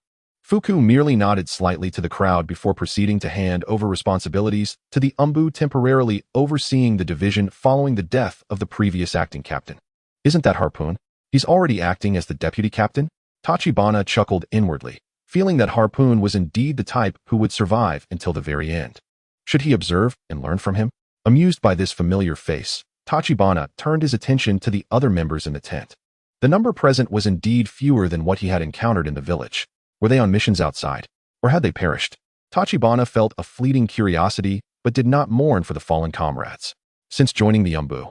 Fuku merely nodded slightly to the crowd before proceeding to hand over responsibilities to the Umbu temporarily overseeing the division following the death of the previous acting captain. Isn't that Harpoon? He's already acting as the deputy captain? Tachibana chuckled inwardly, feeling that Harpoon was indeed the type who would survive until the very end. Should he observe and learn from him? Amused by this familiar face, Tachibana turned his attention to the other members in the tent. The number present was indeed fewer than what he had encountered in the village. Were they on missions outside, or had they perished? Tachibana felt a fleeting curiosity, but did not mourn for the fallen comrades. Since joining the Umbu,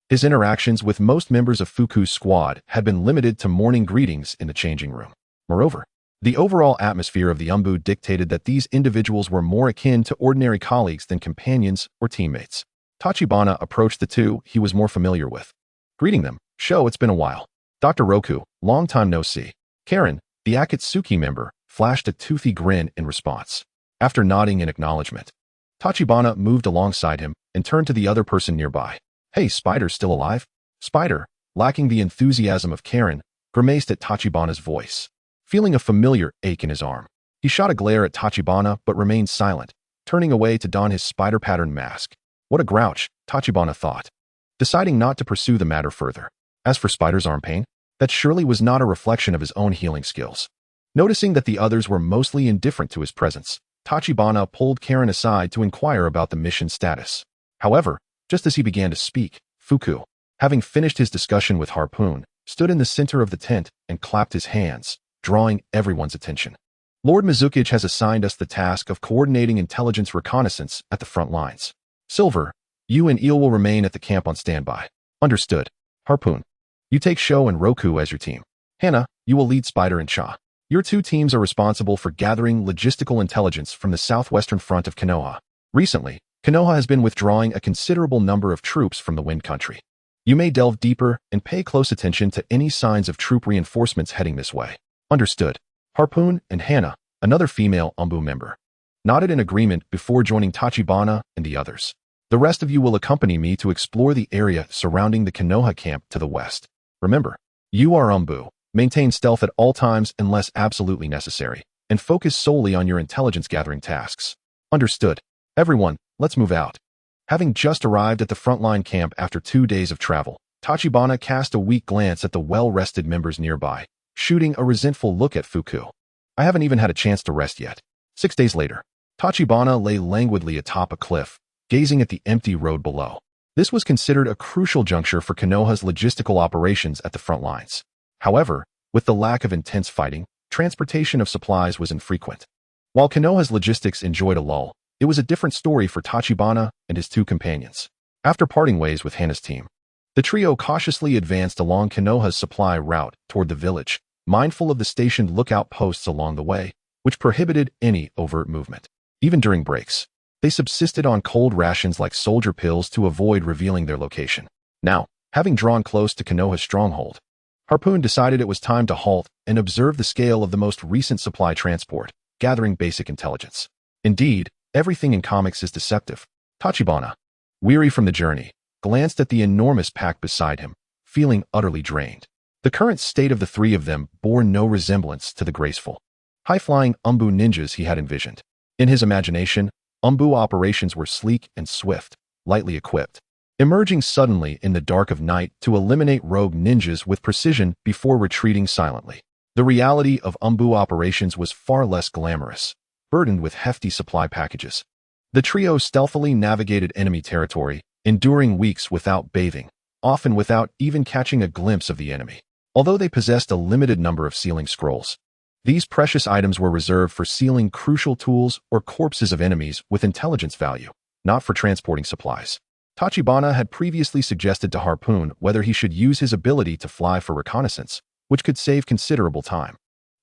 his interactions with most members of Fuku's squad had been limited to morning greetings in the changing room. Moreover, the overall atmosphere of the Umbu dictated that these individuals were more akin to ordinary colleagues than companions or teammates. Tachibana approached the two he was more familiar with. Greeting them, "Sho, it's been a while. Dr. Roku, long time no see." Karen, the Akatsuki member, flashed a toothy grin in response. After nodding in acknowledgement, Tachibana moved alongside him and turned to the other person nearby. "Hey, Spider's still alive?" Spider, lacking the enthusiasm of Karen, grimaced at Tachibana's voice. Feeling a familiar ache in his arm, he shot a glare at Tachibana but remained silent, turning away to don his spider-patterned mask. What a grouch, Tachibana thought, deciding not to pursue the matter further. As for Spider's arm pain, that surely was not a reflection of his own healing skills. Noticing that the others were mostly indifferent to his presence, Tachibana pulled Karen aside to inquire about the mission status. However, just as he began to speak, Fuku, having finished his discussion with Harpoon, stood in the center of the tent and clapped his hands, drawing everyone's attention. "Lord Mizukage has assigned us the task of coordinating intelligence reconnaissance at the front lines. Silver, you and Eel will remain at the camp on standby." "Understood." Harpoon, you take Sho and Roku as your team. Hannah, you will lead Spider and Cha. Your two teams are responsible for gathering logistical intelligence from the southwestern front of Konoha. Recently, Konoha has been withdrawing a considerable number of troops from the Wind Country. You may delve deeper and pay close attention to any signs of troop reinforcements heading this way. Understood. Harpoon and Hannah, another female Umbu member, nodded in agreement before joining Tachibana and the others. The rest of you will accompany me to explore the area surrounding the Konoha camp to the west. Remember, you are Umbu. Maintain stealth at all times unless absolutely necessary, and focus solely on your intelligence-gathering tasks. Understood. Everyone, let's move out. Having just arrived at the frontline camp after 2 days of travel, Tachibana cast a weak glance at the well-rested members nearby, shooting a resentful look at Fuku. I haven't even had a chance to rest yet. 6 days later, Tachibana lay languidly atop a cliff, gazing at the empty road below. This was considered a crucial juncture for Konoha's logistical operations at the front lines. However, with the lack of intense fighting, transportation of supplies was infrequent. While Konoha's logistics enjoyed a lull, it was a different story for Tachibana and his two companions. After parting ways with Hannah's team, the trio cautiously advanced along Konoha's supply route toward the village, mindful of the stationed lookout posts along the way, which prohibited any overt movement. Even during breaks, they subsisted on cold rations like soldier pills to avoid revealing their location. Now, having drawn close to Konoha's stronghold, Harpoon decided it was time to halt and observe the scale of the most recent supply transport, gathering basic intelligence. Indeed, everything in comics is deceptive. Tachibana, weary from the journey, glanced at the enormous pack beside him, feeling utterly drained. The current state of the three of them bore no resemblance to the graceful, high-flying Umbu ninjas he had envisioned. In his imagination, Umbu operations were sleek and swift, lightly equipped, emerging suddenly in the dark of night to eliminate rogue ninjas with precision before retreating silently. The reality of Umbu operations was far less glamorous, burdened with hefty supply packages. The trio stealthily navigated enemy territory, enduring weeks without bathing, often without even catching a glimpse of the enemy. Although they possessed a limited number of sealing scrolls, these precious items were reserved for sealing crucial tools or corpses of enemies with intelligence value, not for transporting supplies. Tachibana had previously suggested to Harpoon whether he should use his ability to fly for reconnaissance, which could save considerable time,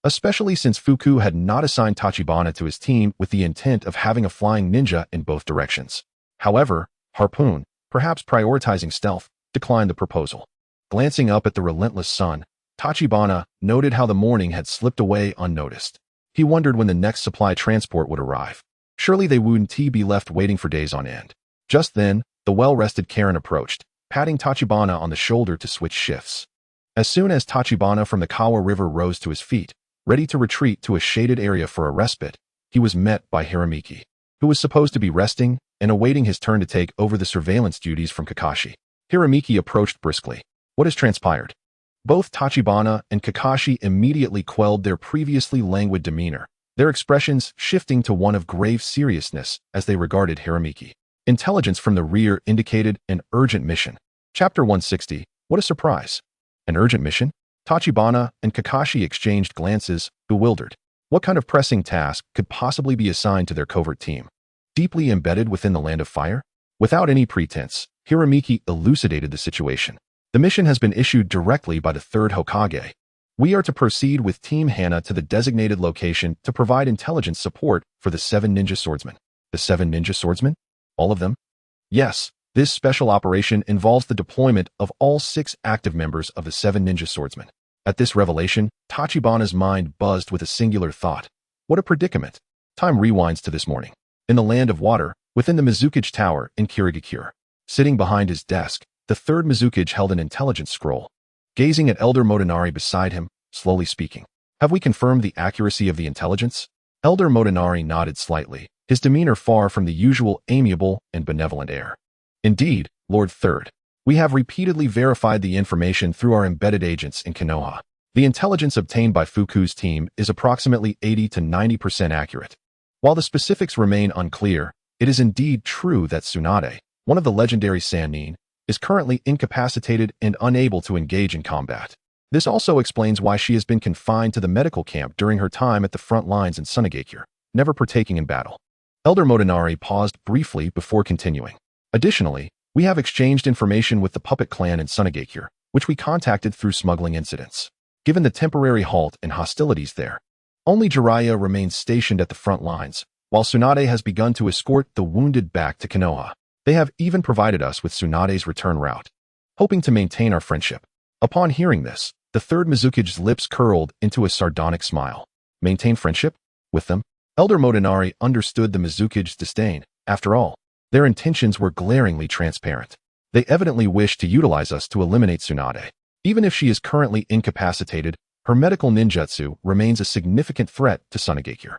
especially since Fuku had not assigned Tachibana to his team with the intent of having a flying ninja in both directions. However, Harpoon, perhaps prioritizing stealth, declined the proposal. Glancing up at the relentless sun, Tachibana noted how the morning had slipped away unnoticed. He wondered when the next supply transport would arrive. Surely they wouldn't be left waiting for days on end. Just then, the well-rested Karen approached, patting Tachibana on the shoulder to switch shifts. As soon as Tachibana from the Kawa River rose to his feet, Ready to retreat to a shaded area for a respite, he was met by Hiramiki, who was supposed to be resting and awaiting his turn to take over the surveillance duties from Kakashi. Hiramiki approached briskly. What has transpired? Both Tachibana and Kakashi immediately quelled their previously languid demeanor, their expressions shifting to one of grave seriousness as they regarded Hiramiki. Intelligence from the rear indicated an urgent mission. Chapter 160. What a surprise. An urgent mission? Tachibana and Kakashi exchanged glances, bewildered. What kind of pressing task could possibly be assigned to their covert team? Deeply embedded within the Land of Fire? Without any pretense, Hiramiki elucidated the situation. The mission has been issued directly by the third Hokage. We are to proceed with Team Hana to the designated location to provide intelligence support for the 7 ninja swordsmen. The 7 ninja swordsmen? All of them? Yes, this special operation involves the deployment of all 6 active members of the 7 ninja swordsmen. At this revelation, Tachibana's mind buzzed with a singular thought. What a predicament. Time rewinds to this morning. In the Land of Water, within the Mizukage Tower in Kirigakure. Sitting behind his desk, the third Mizukage held an intelligence scroll. Gazing at Elder Motonari beside him, slowly speaking. Have we confirmed the accuracy of the intelligence? Elder Motonari nodded slightly, his demeanor far from the usual amiable and benevolent air. Indeed, Lord Third. We have repeatedly verified the information through our embedded agents in Konoha. The intelligence obtained by Fuku's team is approximately 80 to 90% accurate. While the specifics remain unclear, it is indeed true that Tsunade, one of the legendary Sannin, is currently incapacitated and unable to engage in combat. This also explains why she has been confined to the medical camp during her time at the front lines in Sunagakure, never partaking in battle. Elder Motonari paused briefly before continuing. Additionally, we have exchanged information with the puppet clan in Sunagakure, which we contacted through smuggling incidents. Given the temporary halt and hostilities there, only Jiraiya remains stationed at the front lines, while Tsunade has begun to escort the wounded back to Konoha. They have even provided us with Tsunade's return route, hoping to maintain our friendship. Upon hearing this, the third Mizukage's lips curled into a sardonic smile. Maintain friendship? With them? Elder Motonari understood the Mizukage's disdain. After all, their intentions were glaringly transparent. They evidently wished to utilize us to eliminate Tsunade. Even if she is currently incapacitated, her medical ninjutsu remains a significant threat to Sunagakure.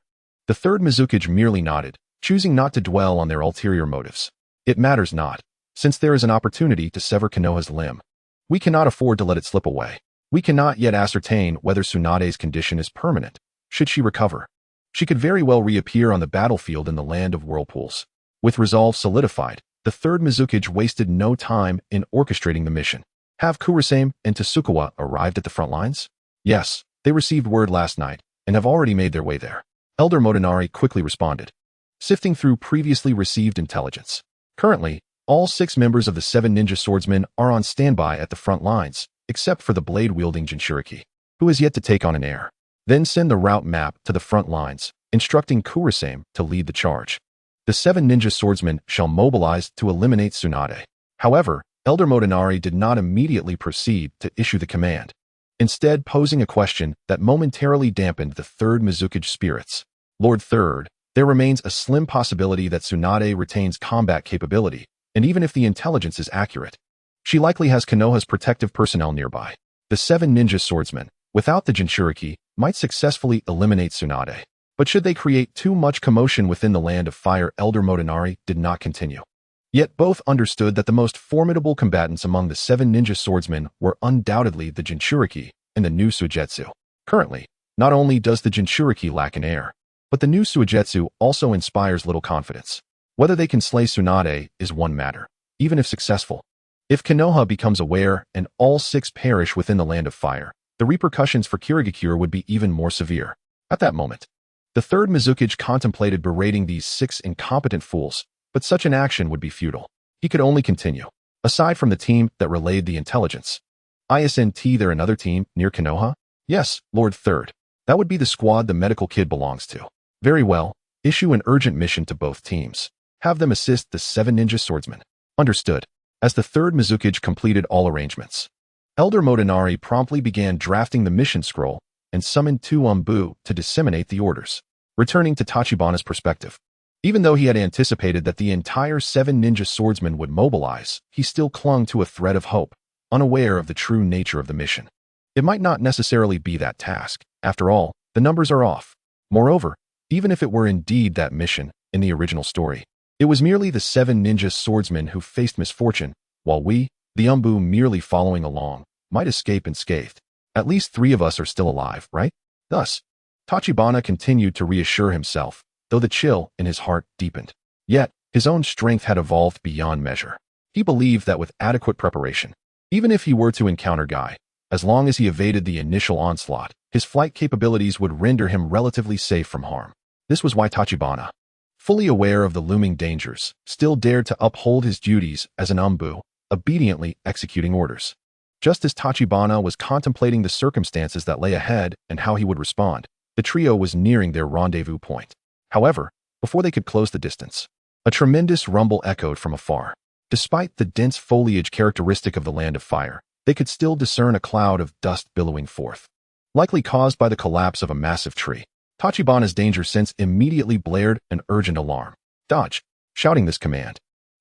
The third Mizukage merely nodded, choosing not to dwell on their ulterior motives. It matters not, since there is an opportunity to sever Konoha's limb. We cannot afford to let it slip away. We cannot yet ascertain whether Tsunade's condition is permanent. Should she recover, she could very well reappear on the battlefield in the Land of Whirlpools. With resolve solidified, the third Mizukage wasted no time in orchestrating the mission. Have Kurasame and Tsukuwa arrived at the front lines? Yes, they received word last night and have already made their way there. Elder Motonari quickly responded, sifting through previously received intelligence. Currently, all 6 members of the 7 ninja swordsmen are on standby at the front lines, except for the blade-wielding Jinchuriki, who is yet to take on an heir. Then send the route map to the front lines, instructing Kurasame to lead the charge. The 7 ninja swordsmen shall mobilize to eliminate Tsunade. However, Elder Motonari did not immediately proceed to issue the command, instead posing a question that momentarily dampened the third Mizukage spirits. Lord Third, there remains a slim possibility that Tsunade retains combat capability, and even if the intelligence is accurate, she likely has Konoha's protective personnel nearby. The 7 ninja swordsmen, without the Jinchuriki, might successfully eliminate Tsunade. But should they create too much commotion within the Land of Fire, Elder Motonari did not continue. Yet both understood that the most formidable combatants among the 7 ninja swordsmen were undoubtedly the Jinchuriki and the new Suigetsu. Currently, not only does the Jinchuriki lack an heir, but the new Suigetsu also inspires little confidence. Whether they can slay Tsunade is one matter, even if successful. If Konoha becomes aware and all 6 perish within the Land of Fire, the repercussions for Kirigakure would be even more severe. At that moment, the third Mizukage contemplated berating these 6 incompetent fools, but such an action would be futile. He could only continue. Aside from the team that relayed the intelligence, isn't there another team near Konoha? Yes, Lord Third. That would be the squad the medical kid belongs to. Very well, issue an urgent mission to both teams. Have them assist the 7 ninja swordsmen. Understood. As the third Mizukage completed all arrangements, Elder Motonari promptly began drafting the mission scroll and summoned 2 Umbu to disseminate the orders. Returning to Tachibana's perspective, even though he had anticipated that the entire 7 ninja swordsmen would mobilize, he still clung to a thread of hope, unaware of the true nature of the mission. It might not necessarily be that task. After all, The numbers are off. Moreover, even if it were indeed that mission in the original story, it was merely the 7 ninja swordsmen who faced misfortune, while we, the Umbu merely following along, might escape unscathed. At least 3 of us are still alive, right? Thus, Tachibana continued to reassure himself, though the chill in his heart deepened. Yet, his own strength had evolved beyond measure. He believed that with adequate preparation, even if he were to encounter Guy, as long as he evaded the initial onslaught, his flight capabilities would render him relatively safe from harm. This was why Tachibana, fully aware of the looming dangers, still dared to uphold his duties as an Umbu, obediently executing orders. Just as Tachibana was contemplating the circumstances that lay ahead and how he would respond, the trio was nearing their rendezvous point. However, before they could close the distance, a tremendous rumble echoed from afar. Despite the dense foliage characteristic of the Land of Fire, they could still discern a cloud of dust billowing forth. Likely caused by the collapse of a massive tree, Tachibana's danger sense immediately blared an urgent alarm. Dodge! Shouting this command,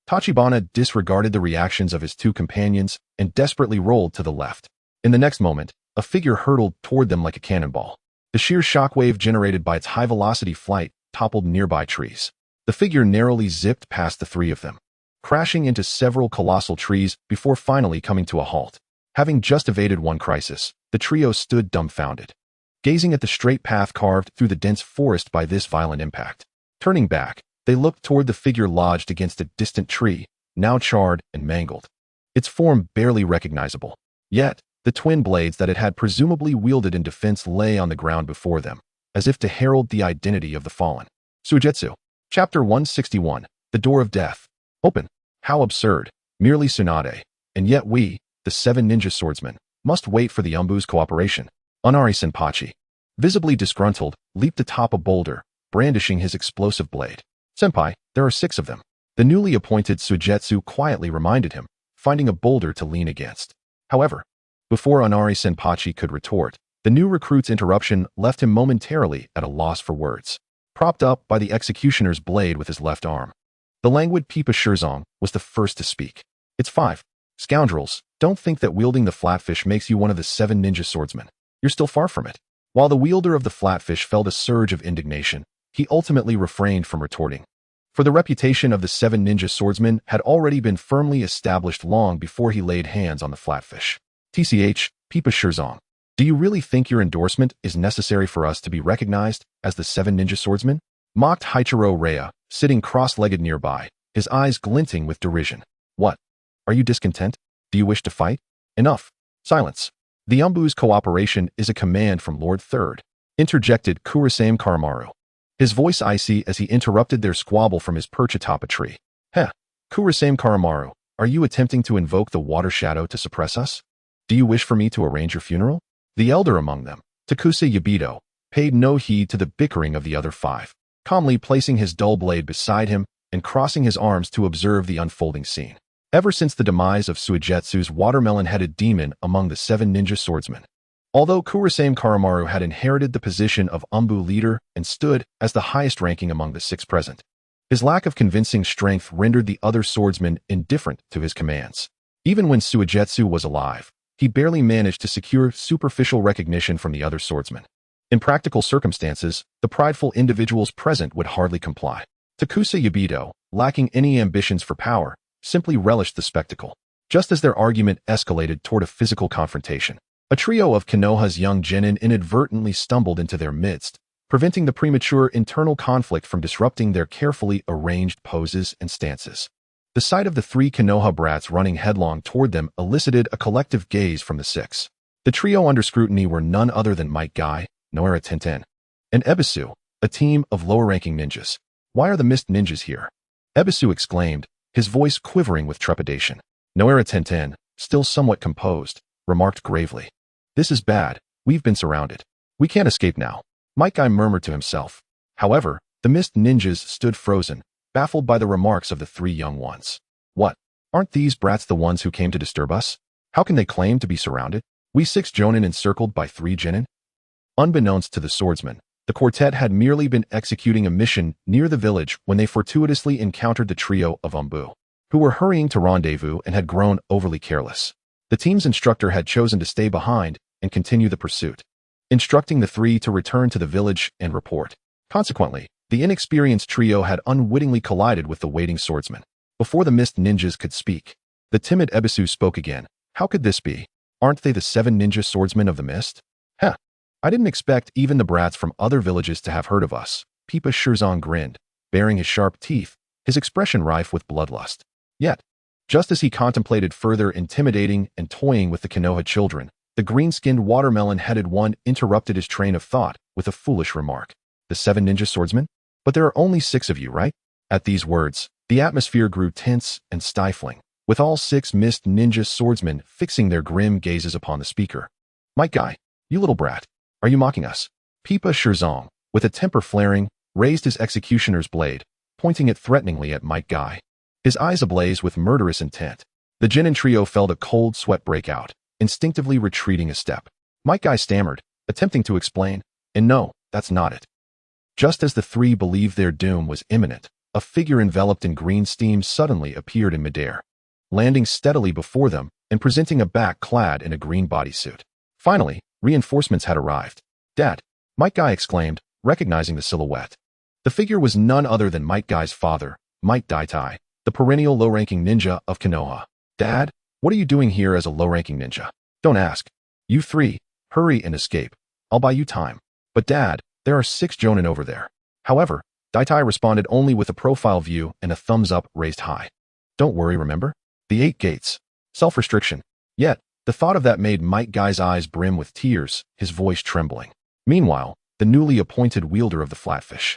Tachibana disregarded the reactions of his 2 companions and desperately rolled to the left. In the next moment, a figure hurtled toward them like a cannonball. The sheer shockwave generated by its high-velocity flight toppled nearby trees. The figure narrowly zipped past the 3 of them, crashing into several colossal trees before finally coming to a halt. Having just evaded one crisis, the trio stood dumbfounded, gazing at the straight path carved through the dense forest by this violent impact. Turning back, they looked toward the figure lodged against a distant tree, now charred and mangled, its form barely recognizable. Yet, the twin blades that it had presumably wielded in defense lay on the ground before them, as if to herald the identity of the fallen. Suigetsu. Chapter 161. The Door of Death. Open. How absurd. Merely Tsunade. And yet we, the 7 ninja swordsmen, must wait for the Umbu's cooperation. Onari Senpachi, visibly disgruntled, leaped atop a boulder, brandishing his explosive blade. Senpai, there are 6 of them. The newly appointed Suigetsu quietly reminded him, finding a boulder to lean against. However, before Onari Senpachi could retort, the new recruit's interruption left him momentarily at a loss for words. Propped up by the executioner's blade with his left arm, the languid Pipa Shirzong was the first to speak. It's 5. Scoundrels, don't think that wielding the flatfish makes you one of the 7 ninja swordsmen. You're still far from it. While the wielder of the flatfish felt a surge of indignation, he ultimately refrained from retorting. For the reputation of the 7 ninja swordsmen had already been firmly established long before he laid hands on the flatfish. TCH, Pipa Shirzong, do you really think your endorsement is necessary for us to be recognized as the 7 ninja swordsmen? Mocked Haichiro Rhea, sitting cross-legged nearby, his eyes glinting with derision. What? Are you discontent? Do you wish to fight? Enough. Silence. The Umbu's cooperation is a command from Lord Third, interjected Kurasame Karamaru, his voice icy as he interrupted their squabble from his perch atop a tree. Heh. Kurasame Karamaru, are you attempting to invoke the water shadow to suppress us? Do you wish for me to arrange your funeral? The elder among them, Takusa Yabito, paid no heed to the bickering of the other 5, calmly placing his dull blade beside him and crossing his arms to observe the unfolding scene. Ever since the demise of Suigetsu's watermelon-headed demon among the 7 ninja swordsmen, although Kurasame Karamaru had inherited the position of Umbu leader and stood as the highest ranking among the 6 present, his lack of convincing strength rendered the other swordsmen indifferent to his commands. Even when Suigetsu was alive, he barely managed to secure superficial recognition from the other swordsmen. In practical circumstances, the prideful individuals present would hardly comply. Takusa Yabito, lacking any ambitions for power, simply relished the spectacle. Just as their argument escalated toward a physical confrontation, a trio of Konoha's young genin inadvertently stumbled into their midst, preventing the premature internal conflict from disrupting their carefully arranged poses and stances. The sight of the 3 Konoha brats running headlong toward them elicited a collective gaze from the 6. The trio under scrutiny were none other than Might Guy, Noera Tenten, and Ebisu, a team of lower-ranking ninjas. Why are the mist ninjas here? Ebisu exclaimed, his voice quivering with trepidation. Noera Tenten, still somewhat composed, remarked gravely. This is bad. We've been surrounded. We can't escape now. Might Guy murmured to himself. However, the mist ninjas stood frozen, baffled by the remarks of the 3 young ones. What? Aren't these brats the ones who came to disturb us? How can they claim to be surrounded? We 6 jonin encircled by 3 genin? Unbeknownst to the swordsman, the quartet had merely been executing a mission near the village when they fortuitously encountered the trio of Umbu, who were hurrying to rendezvous and had grown overly careless. The team's instructor had chosen to stay behind and continue the pursuit. instructing the three to return to the village and report. Consequently, the inexperienced trio had unwittingly collided with the waiting swordsman. Before the mist ninjas could speak, the timid Ebisu spoke again. How could this be? Aren't they the 7 ninja swordsmen of the mist? Heh. I didn't expect even the brats from other villages to have heard of us. Pipa Shirzong grinned, baring his sharp teeth, his expression rife with bloodlust. Yet, just as he contemplated further intimidating and toying with the Konoha children, the green-skinned watermelon-headed one interrupted his train of thought with a foolish remark. The 7 ninja swordsmen? But there are only 6 of you, right? At these words, the atmosphere grew tense and stifling, with all 6 mist ninja swordsmen fixing their grim gazes upon the speaker. Might Guy, you little brat, are you mocking us? Pipa Shirzong, with a temper flaring, raised his executioner's blade, pointing it threateningly at Might Guy. His eyes ablaze with murderous intent. The Jinin trio felt a cold sweat break out, instinctively retreating a step. Might Guy stammered, attempting to explain, and no, that's not it. Just as the three believed their doom was imminent, a figure enveloped in green steam suddenly appeared in midair, landing steadily before them and presenting a back clad in a green bodysuit. Finally, reinforcements had arrived. Dad, Might Guy exclaimed, recognizing the silhouette. The figure was none other than Might Guy's father, Might Daitai, the perennial low-ranking ninja of Konoha. Dad, what are you doing here as a low-ranking ninja? Don't ask. You 3, hurry and escape. I'll buy you time. But Dad, there are 6 jonin over there. However, Daitai responded only with a profile view and a thumbs up raised high. Don't worry, remember? The 8 gates. Self-restriction. Yet, the thought of that made Might Guy's eyes brim with tears, his voice trembling. Meanwhile, the newly appointed wielder of the flatfish,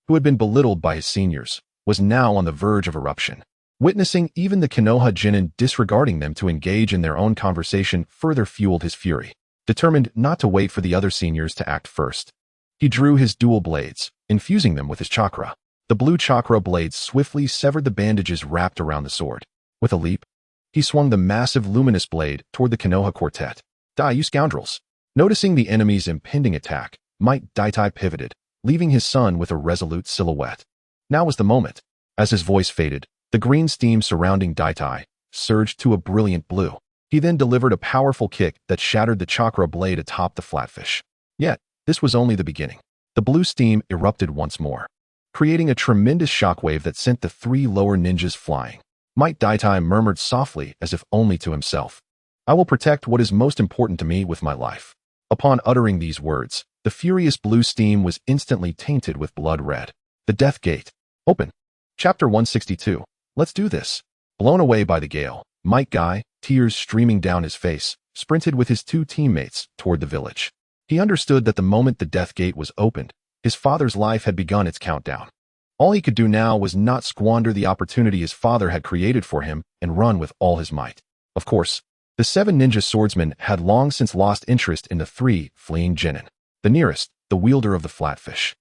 who had been belittled by his seniors, was now on the verge of eruption. Witnessing even the Konoha Jinin disregarding them to engage in their own conversation further fueled his fury. Determined not to wait for the other seniors to act first, he drew his dual blades, infusing them with his chakra. The blue chakra blades swiftly severed the bandages wrapped around the sword. With a leap, he swung the massive luminous blade toward the Konoha quartet. Die, you scoundrels! Noticing the enemy's impending attack, Might Daitai pivoted, leaving his son with a resolute silhouette. Now was the moment. As his voice faded, the green steam surrounding Daitai surged to a brilliant blue. He then delivered a powerful kick that shattered the chakra blade atop the flatfish. Yet, this was only the beginning. The blue steam erupted once more, creating a tremendous shockwave that sent the 3 lower ninjas flying. Might Daitai murmured softly as if only to himself. I will protect what is most important to me with my life. Upon uttering these words, the furious blue steam was instantly tainted with blood red. The Death Gate. Open. Chapter 162. Let's do this. Blown away by the gale, Might Guy, tears streaming down his face, sprinted with his 2 teammates toward the village. He understood that the moment the Death Gate was opened, his father's life had begun its countdown. All he could do now was not squander the opportunity his father had created for him and run with all his might. Of course, the 7 ninja swordsmen had long since lost interest in the 3 fleeing Jinin. The nearest, the wielder of the flatfish,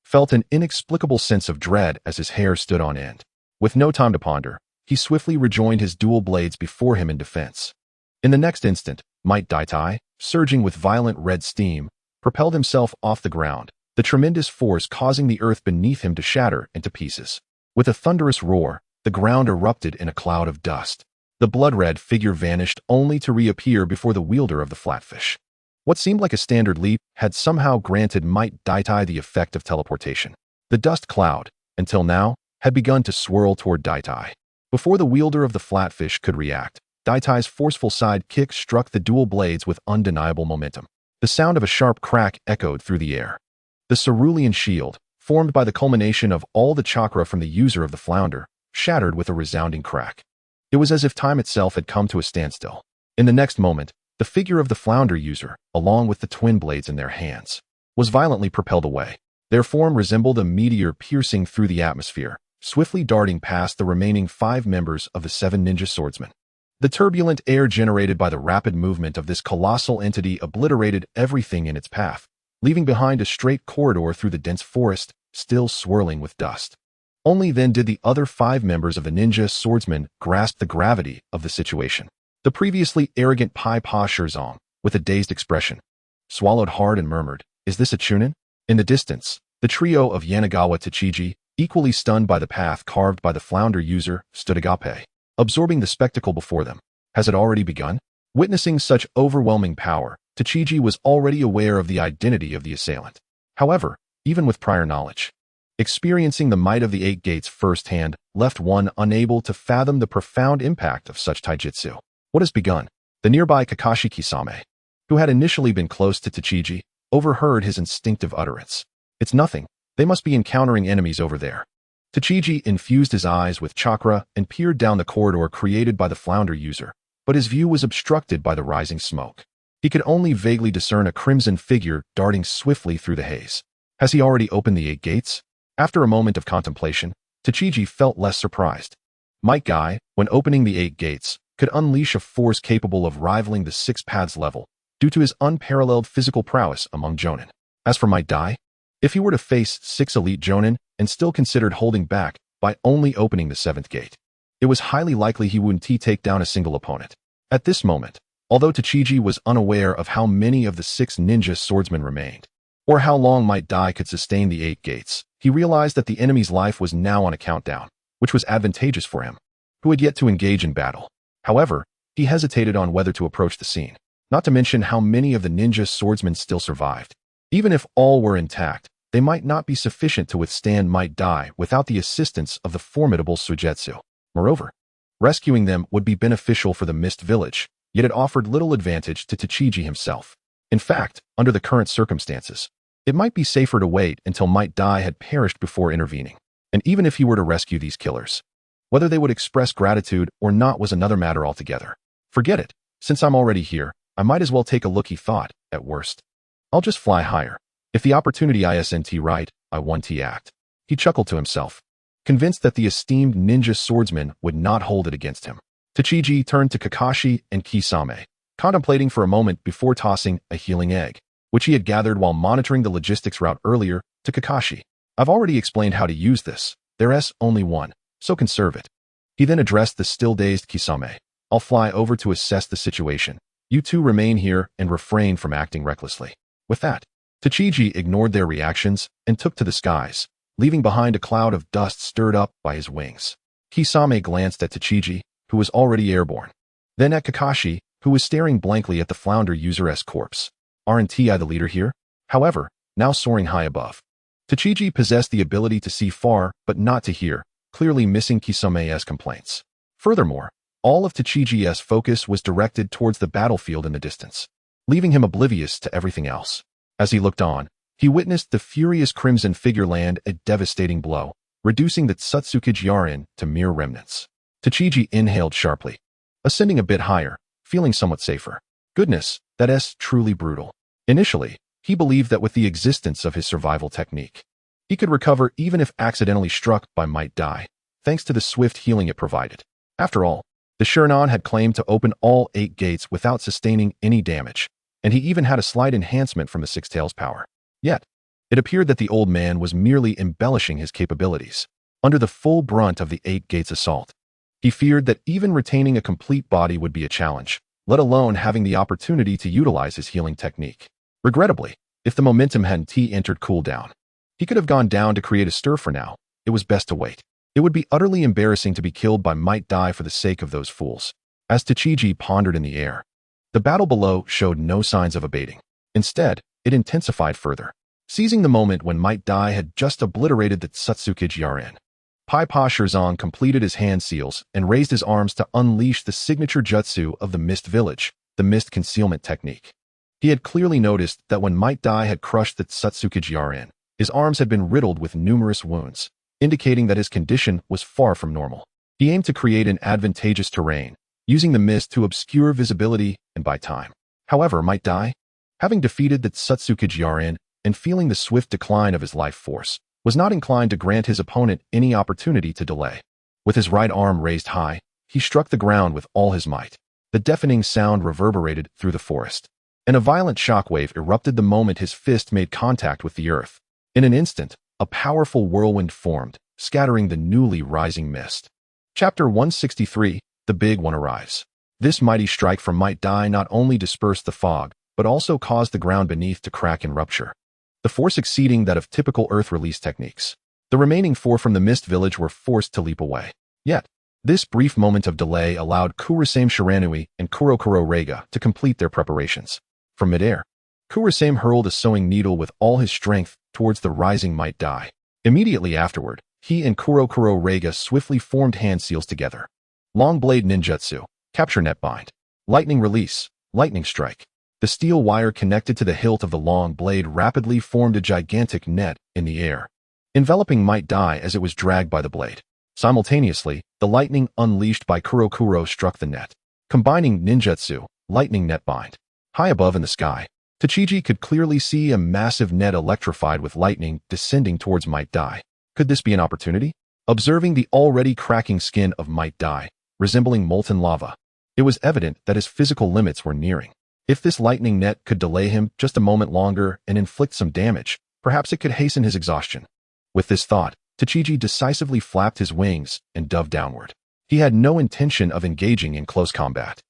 felt an inexplicable sense of dread as his hair stood on end. With no time to ponder, he swiftly rejoined his dual blades before him in defense. In the next instant, Might Daitai, surging with violent red steam, propelled himself off the ground, the tremendous force causing the earth beneath him to shatter into pieces. With a thunderous roar, the ground erupted in a cloud of dust. The blood-red figure vanished only to reappear before the wielder of the flatfish. What seemed like a standard leap had somehow granted Might Daitai the effect of teleportation. The dust cloud, until now, had begun to swirl toward Daitai. Before the wielder of the flatfish could react, Daitai's forceful side kick struck the dual blades with undeniable momentum. The sound of a sharp crack echoed through the air. The cerulean shield, formed by the culmination of all the chakra from the user of the flounder, shattered with a resounding crack. It was as if time itself had come to a standstill. In the next moment, the figure of the flounder user, along with the twin blades in their hands, was violently propelled away. Their form resembled a meteor piercing through the atmosphere, swiftly darting past the remaining 5 members of the 7 ninja swordsmen. The turbulent air generated by the rapid movement of this colossal entity obliterated everything in its path, leaving behind a straight corridor through the dense forest, still swirling with dust. Only then did the other 5 members of the ninja swordsmen grasp the gravity of the situation. The previously arrogant Pai Pa Shirzong, with a dazed expression, swallowed hard and murmured, "Is this a chunin?" In the distance, the trio of Yanagawa Tachiji, equally stunned by the path carved by the flounder user, stood agape, absorbing the spectacle before them. Has it already begun? Witnessing such overwhelming power, Tachiji was already aware of the identity of the assailant. However, even with prior knowledge, experiencing the might of the Eight Gates firsthand left one unable to fathom the profound impact of such taijutsu. What has begun? The nearby Kakashi-kisame, who had initially been close to Tachiji, overheard his instinctive utterance. It's nothing. They must be encountering enemies over there. Tachiji infused his eyes with chakra and peered down the corridor created by the flounder user, but his view was obstructed by the rising smoke. He could only vaguely discern a crimson figure darting swiftly through the haze. Has he already opened the 8 gates? After a moment of contemplation, Tachiji felt less surprised. Might Guy, when opening the 8 gates, could unleash a force capable of rivaling the 6 paths level due to his unparalleled physical prowess among Jonin. As for Might Guy, if he were to face 6 elite Jonin and still considered holding back by only opening the 7th gate, it was highly likely he wouldn't take down a single opponent. At this moment, although Tachiji was unaware of how many of the 6 ninja swordsmen remained, or how long Might Guy could sustain the 8 gates, he realized that the enemy's life was now on a countdown, which was advantageous for him, who had yet to engage in battle. However, he hesitated on whether to approach the scene, not to mention how many of the ninja swordsmen still survived. Even if all were intact, they might not be sufficient to withstand Might Guy without the assistance of the formidable Suigetsu. Moreover, rescuing them would be beneficial for the Mist Village, yet it offered little advantage to Tachiji himself. In fact, under the current circumstances, it might be safer to wait until Might Guy had perished before intervening. And even if he were to rescue these killers, whether they would express gratitude or not was another matter altogether. Forget it. Since I'm already here, I might as well take a look, he thought. At worst, I'll just fly higher. If the opportunity isn't right, I won't act. He chuckled to himself, convinced that the esteemed ninja swordsman would not hold it against him. Tachiji turned to Kakashi and Kisame, contemplating for a moment before tossing a healing egg, which he had gathered while monitoring the logistics route earlier, to Kakashi. I've already explained how to use this. There's only one, so conserve it. He then addressed the still-dazed Kisame. I'll fly over to assess the situation. You two remain here and refrain from acting recklessly. With that, Tachiji ignored their reactions and took to the skies, leaving behind a cloud of dust stirred up by his wings. Kisame glanced at Tachiji, who was already airborne, then at Kakashi, who was staring blankly at the flounder user's corpse. Aren't I the leader here? However, now soaring high above, Tachiji possessed the ability to see far but not to hear, clearly missing Kisame's complaints. Furthermore, all of Tachiji's focus was directed towards the battlefield in the distance, leaving him oblivious to everything else. As he looked on, he witnessed the furious crimson figure land a devastating blow, reducing the Tsutsukage-yarin to mere remnants. Tachiji inhaled sharply, ascending a bit higher, feeling somewhat safer. Goodness, that's truly brutal. Initially, he believed that with the existence of his survival technique, he could recover even if accidentally struck by Might Guy, thanks to the swift healing it provided. After all, the Shinran had claimed to open all 8 gates without sustaining any damage, and he even had a slight enhancement from the Six Tails power. Yet, it appeared that the old man was merely embellishing his capabilities. Under the full brunt of the 8 gates assault, he feared that even retaining a complete body would be a challenge, let alone having the opportunity to utilize his healing technique. Regrettably, if the momentum hadn't entered cooldown, he could have gone down to create a stir. For now, it was best to wait. It would be utterly embarrassing to be killed by Might Guy for the sake of those fools. As Tachiji pondered in the air, the battle below showed no signs of abating. Instead, it intensified further. Seizing the moment when Might Guy had just obliterated the Tsutsukage-yarin, Pai-Pa Shirzong completed his hand seals and raised his arms to unleash the signature jutsu of the Mist Village, the Mist Concealment Technique. He had clearly noticed that when Might Guy had crushed the Tsutsukage-yarin, his arms had been riddled with numerous wounds, indicating that his condition was far from normal. He aimed to create an advantageous terrain, using the mist to obscure visibility and buy time. However, Might Guy, having defeated the Tsutsukage-yarin and feeling the swift decline of his life force, was not inclined to grant his opponent any opportunity to delay. With his right arm raised high, he struck the ground with all his might. The deafening sound reverberated through the forest, and a violent shockwave erupted the moment his fist made contact with the earth. In an instant, a powerful whirlwind formed, scattering the newly rising mist. Chapter 163, The Big One Arrives. This mighty strike from Might Guy not only dispersed the fog, but also caused the ground beneath to crack and rupture, the force exceeding that of typical earth release techniques. The remaining 4 from the Mist Village were forced to leap away. Yet, This brief moment of delay allowed Kurasame Shiranui and Kurokuro Reiga to complete their preparations. From midair, Kurasame hurled a sewing needle with all his strength towards the rising Might Dai. Immediately afterward, he and Kurokuro Reiga swiftly formed hand seals together. Long Blade Ninjutsu, Capture Net Bind, Lightning Release, Lightning Strike. The steel wire connected to the hilt of the long blade rapidly formed a gigantic net in the air, enveloping Might Dai as it was dragged by the blade. Simultaneously, the lightning unleashed by Kurokuro struck the net, combining ninjutsu, lightning net bind. High above in the sky, Tachiji could clearly see a massive net electrified with lightning descending towards Might Dai. Could this be an opportunity? Observing the already cracking skin of Might Dai, resembling molten lava, it was evident that his physical limits were nearing. If this lightning net could delay him just a moment longer and inflict some damage, perhaps it could hasten his exhaustion. With this thought, Tachiji decisively flapped his wings and dove downward. He had no intention of engaging in close combat.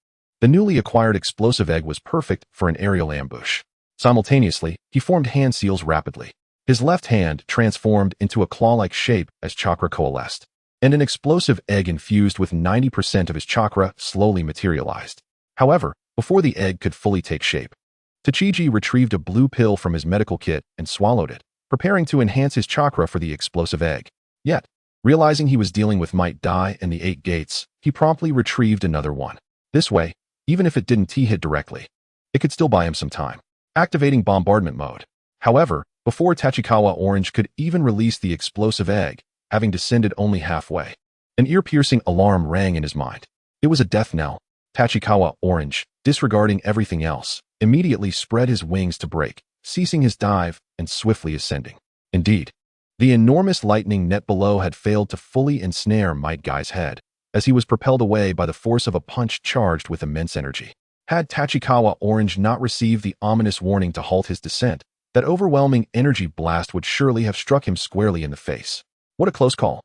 The newly acquired explosive egg was perfect for an aerial ambush. Simultaneously, he formed hand seals rapidly. His left hand transformed into a claw-like shape as chakra coalesced, and an explosive egg infused with 90% of his chakra slowly materialized. However, before the egg could fully take shape, Tachiji retrieved a blue pill from his medical kit and swallowed it, preparing to enhance his chakra for the explosive egg. Yet, realizing he was dealing with Might Dai and the 8 gates, he promptly retrieved another one. This way, even if it didn't T-hit directly, it could still buy him some time. Activating bombardment mode. However, before Tachikawa Orange could even release the explosive egg, having descended only halfway, an ear-piercing alarm rang in his mind. It was a death knell. Tachikawa Orange, disregarding everything else, immediately spread his wings to break, ceasing his dive and swiftly ascending. Indeed, the enormous lightning net below had failed to fully ensnare Might Guy's head, as he was propelled away by the force of a punch charged with immense energy. Had Tachikawa Orange not received the ominous warning to halt his descent, that overwhelming energy blast would surely have struck him squarely in the face. What a close call.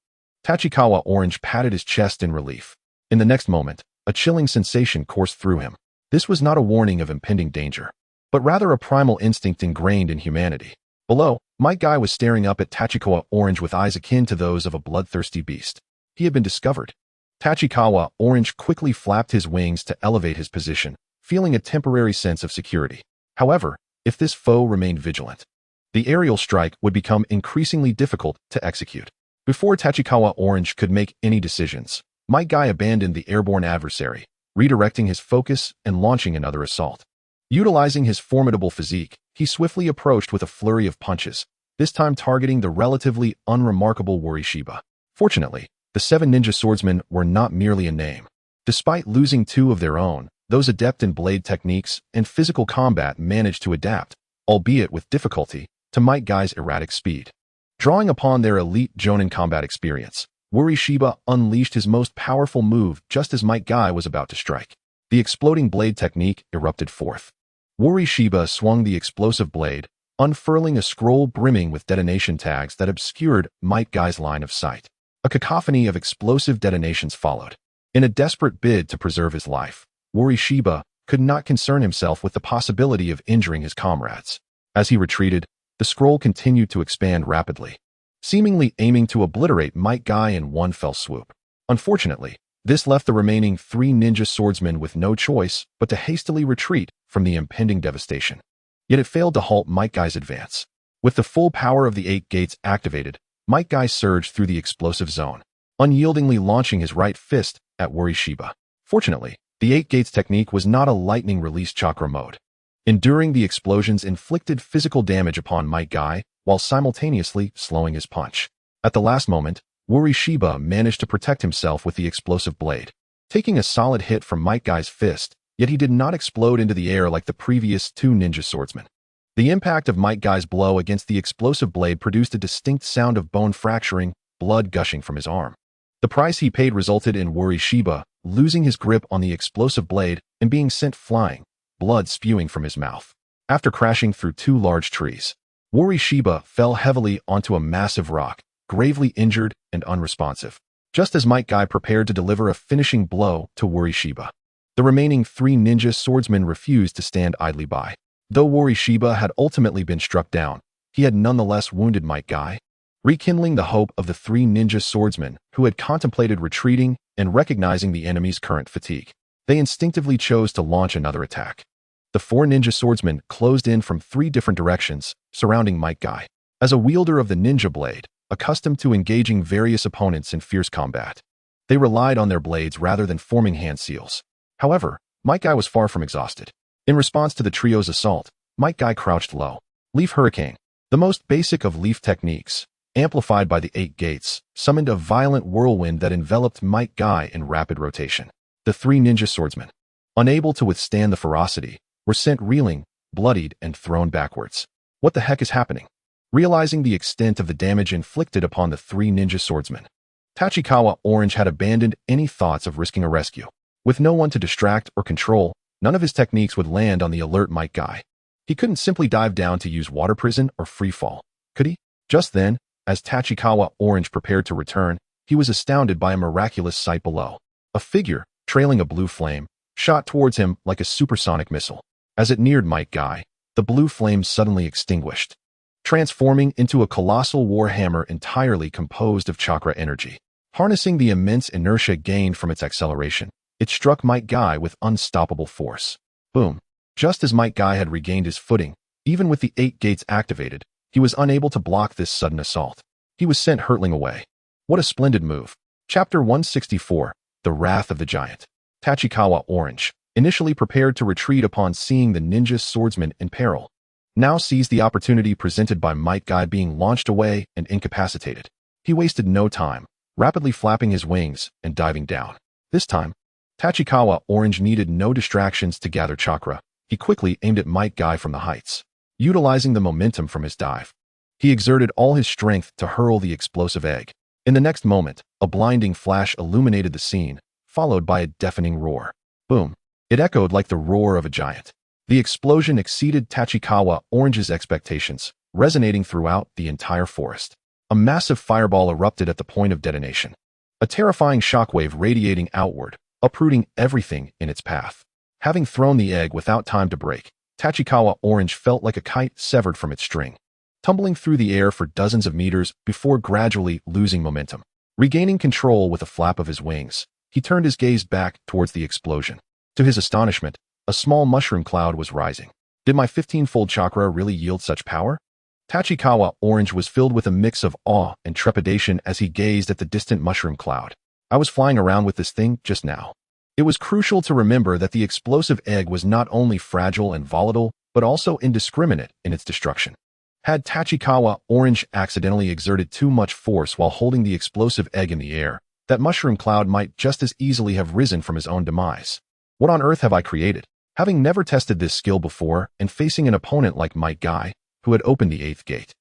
Tachikawa Orange patted his chest in relief. In the next moment, a chilling sensation coursed through him. This was not a warning of impending danger, but rather a primal instinct ingrained in humanity. Below, Might Guy was staring up at Tachikawa Orange with eyes akin to those of a bloodthirsty beast. He had been discovered. Tachikawa Orange quickly flapped his wings to elevate his position, feeling a temporary sense of security. However, if this foe remained vigilant, the aerial strike would become increasingly difficult to execute. Before Tachikawa Orange could make any decisions, Might Guy abandoned the airborne adversary, redirecting his focus and launching another assault. Utilizing his formidable physique, he swiftly approached with a flurry of punches, this time targeting the relatively unremarkable Warishiba. Fortunately, the 7 ninja swordsmen were not merely a name. Despite losing 2 of their own, those adept in blade techniques and physical combat managed to adapt, albeit with difficulty, to Might Guy's erratic speed. Drawing upon their elite Jonin combat experience, Warishiba unleashed his most powerful move just as Might Guy was about to strike. The exploding blade technique erupted forth. Warishiba swung the explosive blade, unfurling a scroll brimming with detonation tags that obscured Might Guy's line of sight. A cacophony of explosive detonations followed. In a desperate bid to preserve his life, Warishiba could not concern himself with the possibility of injuring his comrades. As he retreated, the scroll continued to expand rapidly, seemingly aiming to obliterate Might Guy in one fell swoop. Unfortunately, this left the remaining 3 ninja swordsmen with no choice but to hastily retreat from the impending devastation. Yet it failed to halt Might Guy's advance. With the full power of the 8 gates activated, Might Guy surged through the explosive zone, unyieldingly launching his right fist at Warishiba. Fortunately, the 8 gates technique was not a lightning release chakra mode. Enduring the explosions inflicted physical damage upon Might Guy while simultaneously slowing his punch. At the last moment, Warishiba managed to protect himself with the explosive blade, taking a solid hit from Might Guy's fist, yet he did not explode into the air like the previous 2 ninja swordsmen. The impact of Might Guy's blow against the explosive blade produced a distinct sound of bone fracturing, blood gushing from his arm. The price he paid resulted in Warishiba losing his grip on the explosive blade and being sent flying, blood spewing from his mouth. After crashing through 2 large trees, Warishiba fell heavily onto a massive rock, gravely injured and unresponsive, just as Might Guy prepared to deliver a finishing blow to Warishiba. The remaining 3 ninja swordsmen refused to stand idly by. Though Warishiba had ultimately been struck down, he had nonetheless wounded Might Guy. rekindling the hope of the three ninja swordsmen who had contemplated retreating and recognizing the enemy's current fatigue. They instinctively chose to launch another attack. The four ninja swordsmen closed in from three different directions, surrounding Might Guy. As a wielder of the ninja blade, accustomed to engaging various opponents in fierce combat, they relied on their blades rather than forming hand seals. However, Might Guy was far from exhausted. In response to the trio's assault, Might Guy crouched low. Leaf Hurricane, the most basic of leaf techniques, amplified by the 8 gates, summoned a violent whirlwind that enveloped Might Guy in rapid rotation. The three ninja swordsmen, unable to withstand the ferocity, were sent reeling, bloodied, and thrown backwards. What the heck is happening? Realizing the extent of the damage inflicted upon the three ninja swordsmen, Tachikawa Orange had abandoned any thoughts of risking a rescue. With no one to distract or control, none of his techniques would land on the alert Might Guy. He couldn't simply dive down to use water prison or free fall, could he? Just then, as Tachikawa Orange prepared to return, he was astounded by a miraculous sight below. A figure, trailing a blue flame, shot towards him like a supersonic missile. As it neared Might Guy, the blue flame suddenly extinguished, transforming into a colossal war hammer entirely composed of chakra energy. Harnessing the immense inertia gained from its acceleration, it struck Might Guy with unstoppable force. Boom. Just as Might Guy had regained his footing, even with the 8 gates activated, he was unable to block this sudden assault. He was sent hurtling away. What a splendid move. Chapter 164, The Wrath of the Giant. Tachikawa Orange, initially prepared to retreat upon seeing the ninja swordsman in peril, now seized the opportunity presented by Might Guy being launched away and incapacitated. He wasted no time, rapidly flapping his wings and diving down. This time, Tachikawa Orange needed no distractions to gather chakra. He quickly aimed at Might Guy from the heights. Utilizing the momentum from his dive, he exerted all his strength to hurl the explosive egg. In the next moment, a blinding flash illuminated the scene, followed by a deafening roar. Boom. It echoed like the roar of a giant. The explosion exceeded Tachikawa Orange's expectations, resonating throughout the entire forest. A massive fireball erupted at the point of detonation, a terrifying shockwave radiating outward, uprooting everything in its path. Having thrown the egg without time to break, Tachikawa Orange felt like a kite severed from its string, tumbling through the air for dozens of meters before gradually losing momentum. Regaining control with a flap of his wings, he turned his gaze back towards the explosion. To his astonishment, a small mushroom cloud was rising. Did my 15-fold chakra really yield such power? Tachikawa Orange was filled with a mix of awe and trepidation as he gazed at the distant mushroom cloud. I was flying around with this thing just now. It was crucial to remember that the explosive egg was not only fragile and volatile, but also indiscriminate in its destruction. Had Tachikawa Orange accidentally exerted too much force while holding the explosive egg in the air, that mushroom cloud might just as easily have risen from his own demise. What on earth have I created? Having never tested this skill before and facing an opponent like Might Guy, who had opened the 8th gate,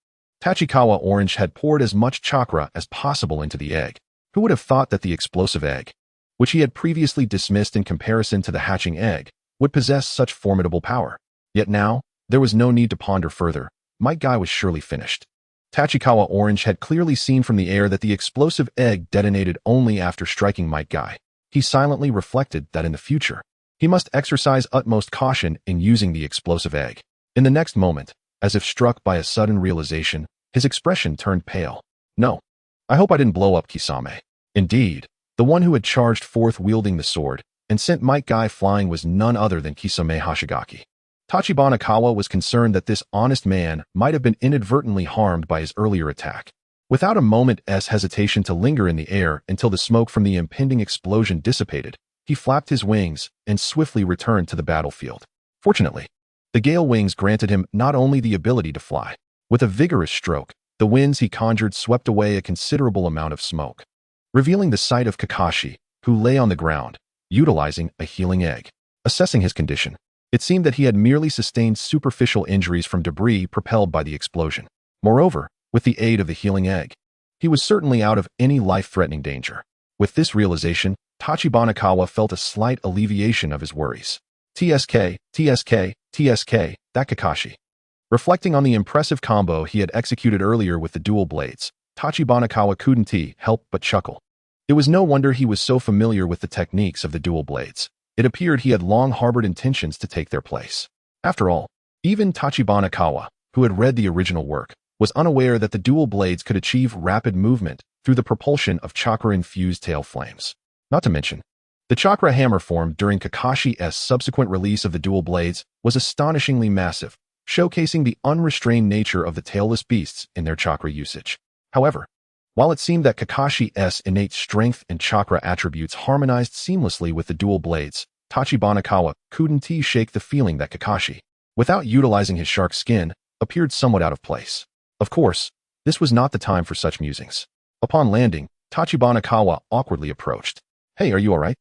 Tachikawa Orange had poured as much chakra as possible into the egg. Who would have thought that the explosive egg, which he had previously dismissed in comparison to the hatching egg, would possess such formidable power? Yet now, there was no need to ponder further. Might Guy was surely finished. Tachikawa Orange had clearly seen from the air that the explosive egg detonated only after striking Might Guy. He silently reflected that in the future, he must exercise utmost caution in using the explosive egg. In the next moment, as if struck by a sudden realization, his expression turned pale. No. I hope I didn't blow up Kisame. Indeed, the one who had charged forth wielding the sword and sent Might Guy flying was none other than Kisame Hashigaki. Tachibana Kawa was concerned that this honest man might have been inadvertently harmed by his earlier attack. Without a moment's hesitation to linger in the air until the smoke from the impending explosion dissipated, he flapped his wings and swiftly returned to the battlefield. Fortunately, the Gale Wings granted him not only the ability to fly. With a vigorous stroke, the winds he conjured swept away a considerable amount of smoke, revealing the sight of Kakashi, who lay on the ground, utilizing a healing egg. Assessing his condition, it seemed that he had merely sustained superficial injuries from debris propelled by the explosion. Moreover, with the aid of the healing egg, he was certainly out of any life-threatening danger. With this realization, Tachibana Kawa felt a slight alleviation of his worries. TSK, TSK, TSK, that Kakashi. Reflecting on the impressive combo he had executed earlier with the dual blades, Tachibana Kawa couldn't help but chuckle. It was no wonder he was so familiar with the techniques of the dual blades. It appeared he had long harbored intentions to take their place. After all, even Tachibana Kawa, who had read the original work, was unaware that the dual blades could achieve rapid movement through the propulsion of chakra-infused tail flames. Not to mention, the chakra hammer formed during Kakashi's subsequent release of the dual blades was astonishingly massive, showcasing the unrestrained nature of the tailless beasts in their chakra usage. However, while it seemed that Kakashi's innate strength and chakra attributes harmonized seamlessly with the dual blades, Tachibana couldn't shake the feeling that Kakashi, without utilizing his shark skin, appeared somewhat out of place. Of course, this was not the time for such musings. Upon landing, Tachibana awkwardly approached. "Hey, are you alright?"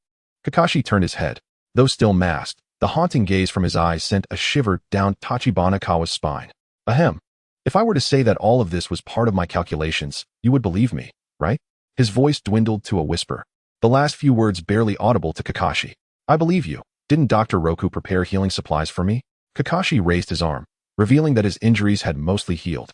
Kakashi turned his head. Though still masked, the haunting gaze from his eyes sent a shiver down Tachibana spine. Ahem. If I were to say that all of this was part of my calculations, you would believe me, right? His voice dwindled to a whisper, the last few words barely audible to Kakashi. "I believe you. Didn't Dr. Roku prepare healing supplies for me?" Kakashi raised his arm, revealing that his injuries had mostly healed.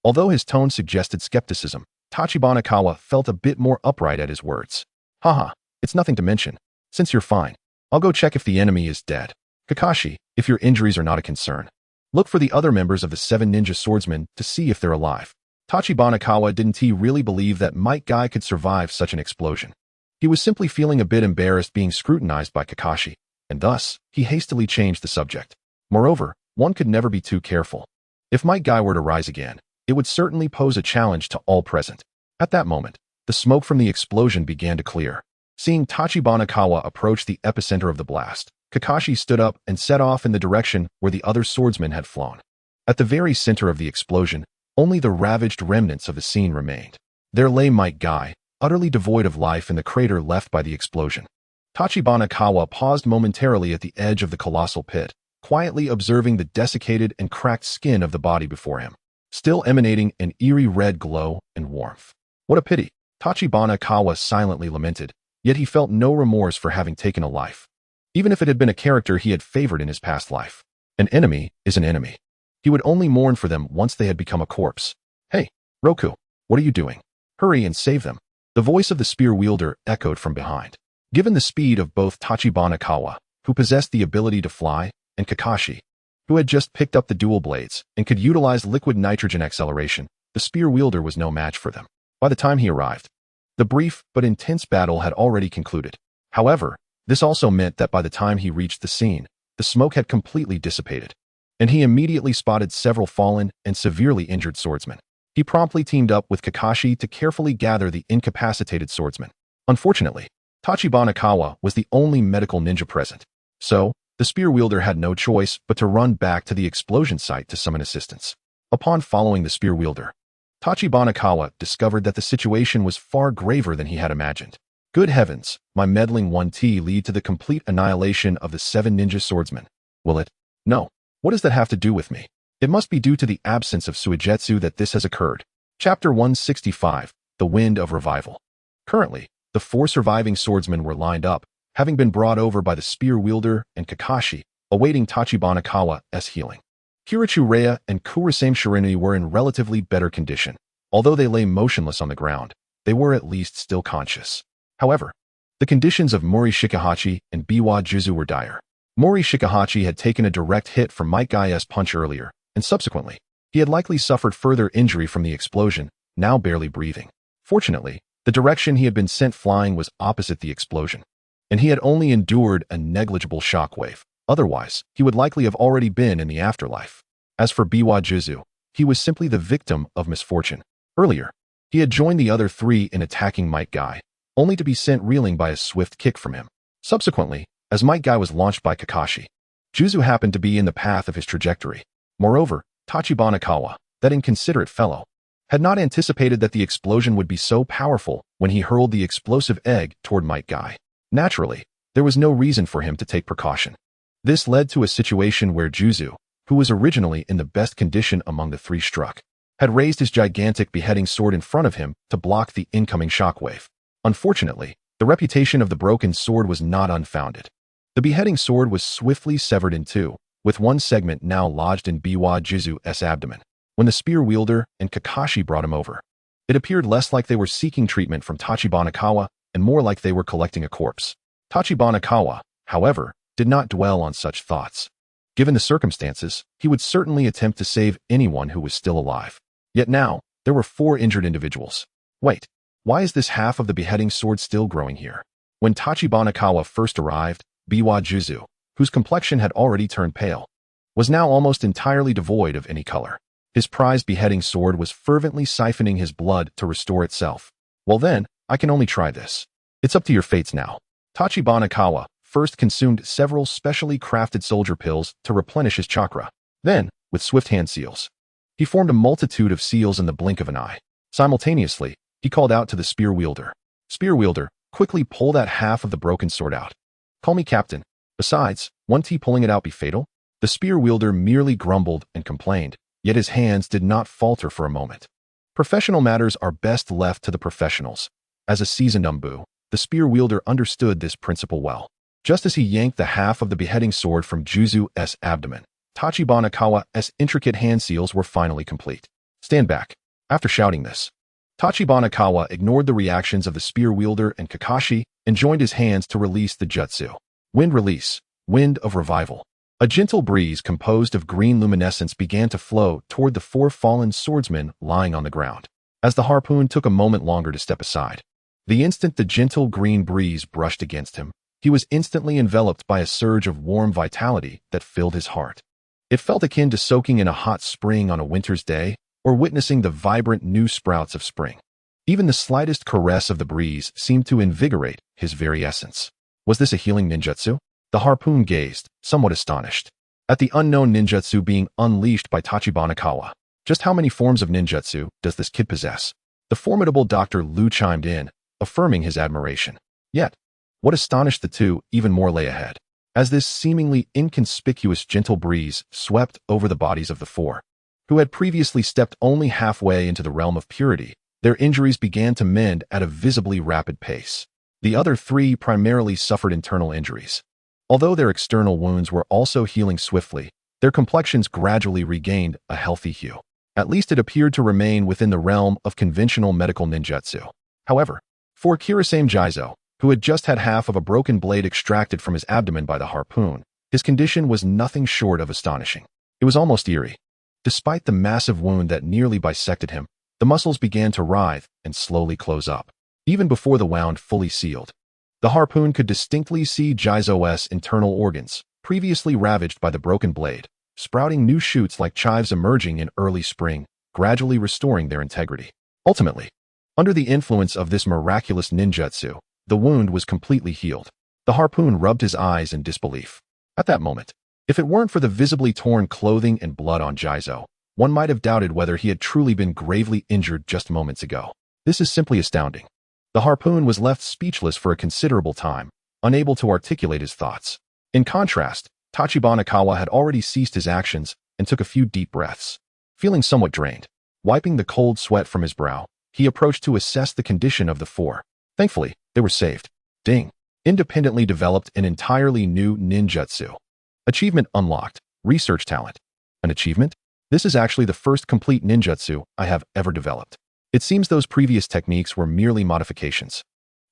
Although his tone suggested skepticism, Tachibana felt a bit more upright at his words. "Haha, it's nothing to mention. Since you're fine, I'll go check if the enemy is dead. Kakashi, if your injuries are not a concern, look for the other members of the 7 ninja swordsmen to see if they're alive." Tachibana didn't really believe that Might Guy could survive such an explosion. He was simply feeling a bit embarrassed being scrutinized by Kakashi, and thus, he hastily changed the subject. Moreover, one could never be too careful. If Might Guy were to rise again, it would certainly pose a challenge to all present. At that moment, the smoke from the explosion began to clear. Seeing Tachibana approach the epicenter of the blast, Kakashi stood up and set off in the direction where the other swordsmen had flown. At the very center of the explosion, only the ravaged remnants of the scene remained. There lay Might Guy, utterly devoid of life in the crater left by the explosion. Tachibana paused momentarily at the edge of the colossal pit, quietly observing the desiccated and cracked skin of the body before him, still emanating an eerie red glow and warmth. What a pity, Tachibana silently lamented, yet he felt no remorse for having taken a life. Even if it had been a character he had favored in his past life. An enemy is an enemy. He would only mourn for them once they had become a corpse. "Hey, Roku, what are you doing? Hurry and save them." The voice of the spear wielder echoed from behind. Given the speed of both Tachibana who possessed the ability to fly, and Kakashi, who had just picked up the dual blades and could utilize liquid nitrogen acceleration, the spear wielder was no match for them. By the time he arrived, the brief but intense battle had already concluded. However, this also meant that by the time he reached the scene, the smoke had completely dissipated, and he immediately spotted several fallen and severely injured swordsmen. He promptly teamed up with Kakashi to carefully gather the incapacitated swordsmen. Unfortunately, Tachibana was the only medical ninja present, so the spear wielder had no choice but to run back to the explosion site to summon assistance. Upon following the spear wielder, Tachibana discovered that the situation was far graver than he had imagined. Good heavens, my meddling 1T lead to the complete annihilation of the 7 ninja swordsmen. Will it? No. What does that have to do with me? It must be due to the absence of Suigetsu that this has occurred. Chapter 165, The Wind of Revival. Currently, the 4 surviving swordsmen were lined up, having been brought over by the spear wielder and Kakashi, awaiting Tachibana-kawa's healing. Kirichureya and Kurasame Shirinui were in relatively better condition. Although they lay motionless on the ground, they were at least still conscious. However, the conditions of Mori Shikahachi and Biwa Juzu were dire. Mori Shikahachi had taken a direct hit from Might Guy's punch earlier, and subsequently, he had likely suffered further injury from the explosion, now barely breathing. Fortunately, the direction he had been sent flying was opposite the explosion, and he had only endured a negligible shockwave. Otherwise, he would likely have already been in the afterlife. As for Biwa Juzu, he was simply the victim of misfortune. Earlier, he had joined the other 3 in attacking Might Guy, only to be sent reeling by a swift kick from him. Subsequently, as Might Guy was launched by Kakashi, Juzu happened to be in the path of his trajectory. Moreover, Tachibana, that inconsiderate fellow, had not anticipated that the explosion would be so powerful when he hurled the explosive egg toward Might Guy. Naturally, there was no reason for him to take precaution. This led to a situation where Juzu, who was originally in the best condition among the 3 struck, had raised his gigantic beheading sword in front of him to block the incoming shockwave. Unfortunately, the reputation of the broken sword was not unfounded. The beheading sword was swiftly severed in 2, with one segment now lodged in Biwa Juzu's abdomen. When the spear wielder and Kakashi brought him over, it appeared less like they were seeking treatment from Tachibana and more like they were collecting a corpse. Tachibana, however, did not dwell on such thoughts. Given the circumstances, he would certainly attempt to save anyone who was still alive. Yet now, there were 4 injured individuals. Wait, why is this half of the beheading sword still growing here? When Tachibana first arrived, Biwa Juzu, whose complexion had already turned pale, was now almost entirely devoid of any color. His prized beheading sword was fervently siphoning his blood to restore itself. Well then, I can only try this. It's up to your fates now. Tachibana first consumed several specially crafted soldier pills to replenish his chakra. Then, with swift hand seals, he formed a multitude of seals in the blink of an eye. Simultaneously, he called out to the spear wielder. Spear wielder, quickly pull that half of the broken sword out. Call me captain. Besides, won't pulling it out be fatal? The spear wielder merely grumbled and complained, yet his hands did not falter for a moment. Professional matters are best left to the professionals. As a seasoned umbu, the spear wielder understood this principle well. Just as he yanked the half of the beheading sword from Juzu's abdomen, Tachibana intricate hand seals were finally complete. Stand back. After shouting this, Tachibana ignored the reactions of the spear wielder and Kakashi and joined his hands to release the jutsu. Wind release, wind of revival. A gentle breeze composed of green luminescence began to flow toward the 4 fallen swordsmen lying on the ground. As the harpoon took a moment longer to step aside, the instant the gentle green breeze brushed against him, he was instantly enveloped by a surge of warm vitality that filled his heart. It felt akin to soaking in a hot spring on a winter's day or witnessing the vibrant new sprouts of spring. Even the slightest caress of the breeze seemed to invigorate his very essence. Was this a healing ninjutsu? The harpoon gazed, somewhat astonished, at the unknown ninjutsu being unleashed by Tachibana. Just how many forms of ninjutsu does this kid possess? The formidable Dr. Liu chimed in, affirming his admiration. Yet, what astonished the two even more lay ahead. As this seemingly inconspicuous gentle breeze swept over the bodies of the 4, who had previously stepped only halfway into the realm of purity, their injuries began to mend at a visibly rapid pace. The other 3 primarily suffered internal injuries. Although their external wounds were also healing swiftly, their complexions gradually regained a healthy hue. At least it appeared to remain within the realm of conventional medical ninjutsu. However, for Kirasame Jizo, who had just had half of a broken blade extracted from his abdomen by the harpoon, his condition was nothing short of astonishing. It was almost eerie. Despite the massive wound that nearly bisected him, the muscles began to writhe and slowly close up. Even before the wound fully sealed, the harpoon could distinctly see Jizo's internal organs, previously ravaged by the broken blade, sprouting new shoots like chives emerging in early spring, gradually restoring their integrity. Ultimately, under the influence of this miraculous ninjutsu, the wound was completely healed. The harpoon rubbed his eyes in disbelief. At that moment, if it weren't for the visibly torn clothing and blood on Jizo, one might have doubted whether he had truly been gravely injured just moments ago. This is simply astounding. The harpoon was left speechless for a considerable time, unable to articulate his thoughts. In contrast, Tachibana had already ceased his actions and took a few deep breaths. Feeling somewhat drained, wiping the cold sweat from his brow, he approached to assess the condition of the 4. Thankfully, they were saved. Ding. Independently developed an entirely new ninjutsu. Achievement unlocked. Research talent. An achievement? This is actually the first complete ninjutsu I have ever developed. It seems those previous techniques were merely modifications.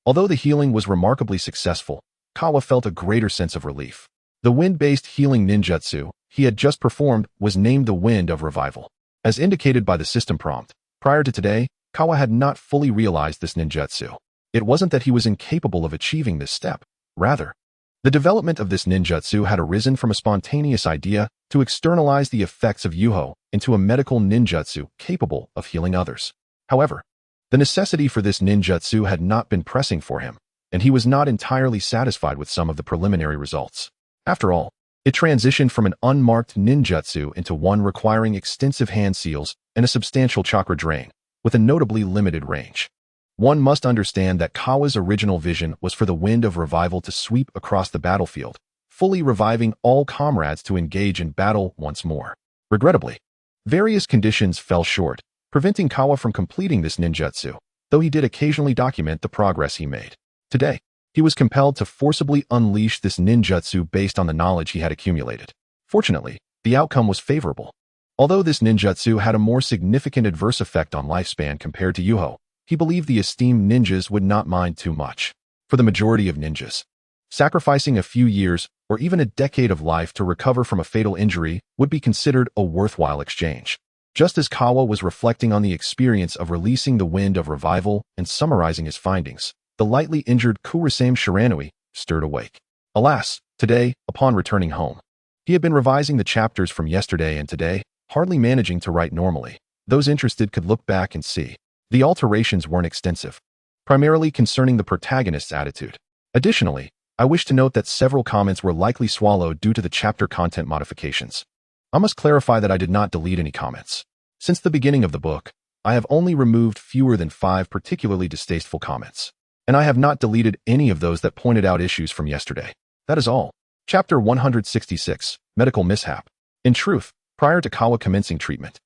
Although the healing was remarkably successful, Kawa felt a greater sense of relief. The wind-based healing ninjutsu he had just performed was named the Wind of Revival. As indicated by the system prompt, prior to today, Kawa had not fully realized this ninjutsu. It wasn't that he was incapable of achieving this step. Rather, the development of this ninjutsu had arisen from a spontaneous idea to externalize the effects of Yuho into a medical ninjutsu capable of healing others. However, the necessity for this ninjutsu had not been pressing for him, and he was not entirely satisfied with some of the preliminary results. After all, it transitioned from an unmarked ninjutsu into one requiring extensive hand seals and a substantial chakra drain, with a notably limited range. One must understand that Kawa's original vision was for the Wind of Revival to sweep across the battlefield, fully reviving all comrades to engage in battle once more. Regrettably, various conditions fell short, preventing Kawa from completing this ninjutsu, though he did occasionally document the progress he made. Today, he was compelled to forcibly unleash this ninjutsu based on the knowledge he had accumulated. Fortunately, the outcome was favorable. Although this ninjutsu had a more significant adverse effect on lifespan compared to Yuho, he believed the esteemed ninjas would not mind too much. For the majority of ninjas, sacrificing a few years or even a decade of life to recover from a fatal injury would be considered a worthwhile exchange. Just as Kawa was reflecting on the experience of releasing the wind of revival and summarizing his findings, the lightly injured Kurasame Shiranui stirred awake. Alas, today, upon returning home, he had been revising the chapters from yesterday and today, hardly managing to write normally. Those interested could look back and see. The alterations weren't extensive, primarily concerning the protagonist's attitude. Additionally, I wish to note that several comments were likely swallowed due to the chapter content modifications. I must clarify that I did not delete any comments. Since the beginning of the book, I have only removed fewer than 5 particularly distasteful comments, and I have not deleted any of those that pointed out issues from yesterday. That is all. Chapter 166, Medical Mishap. In truth, prior to Kawa commencing treatment,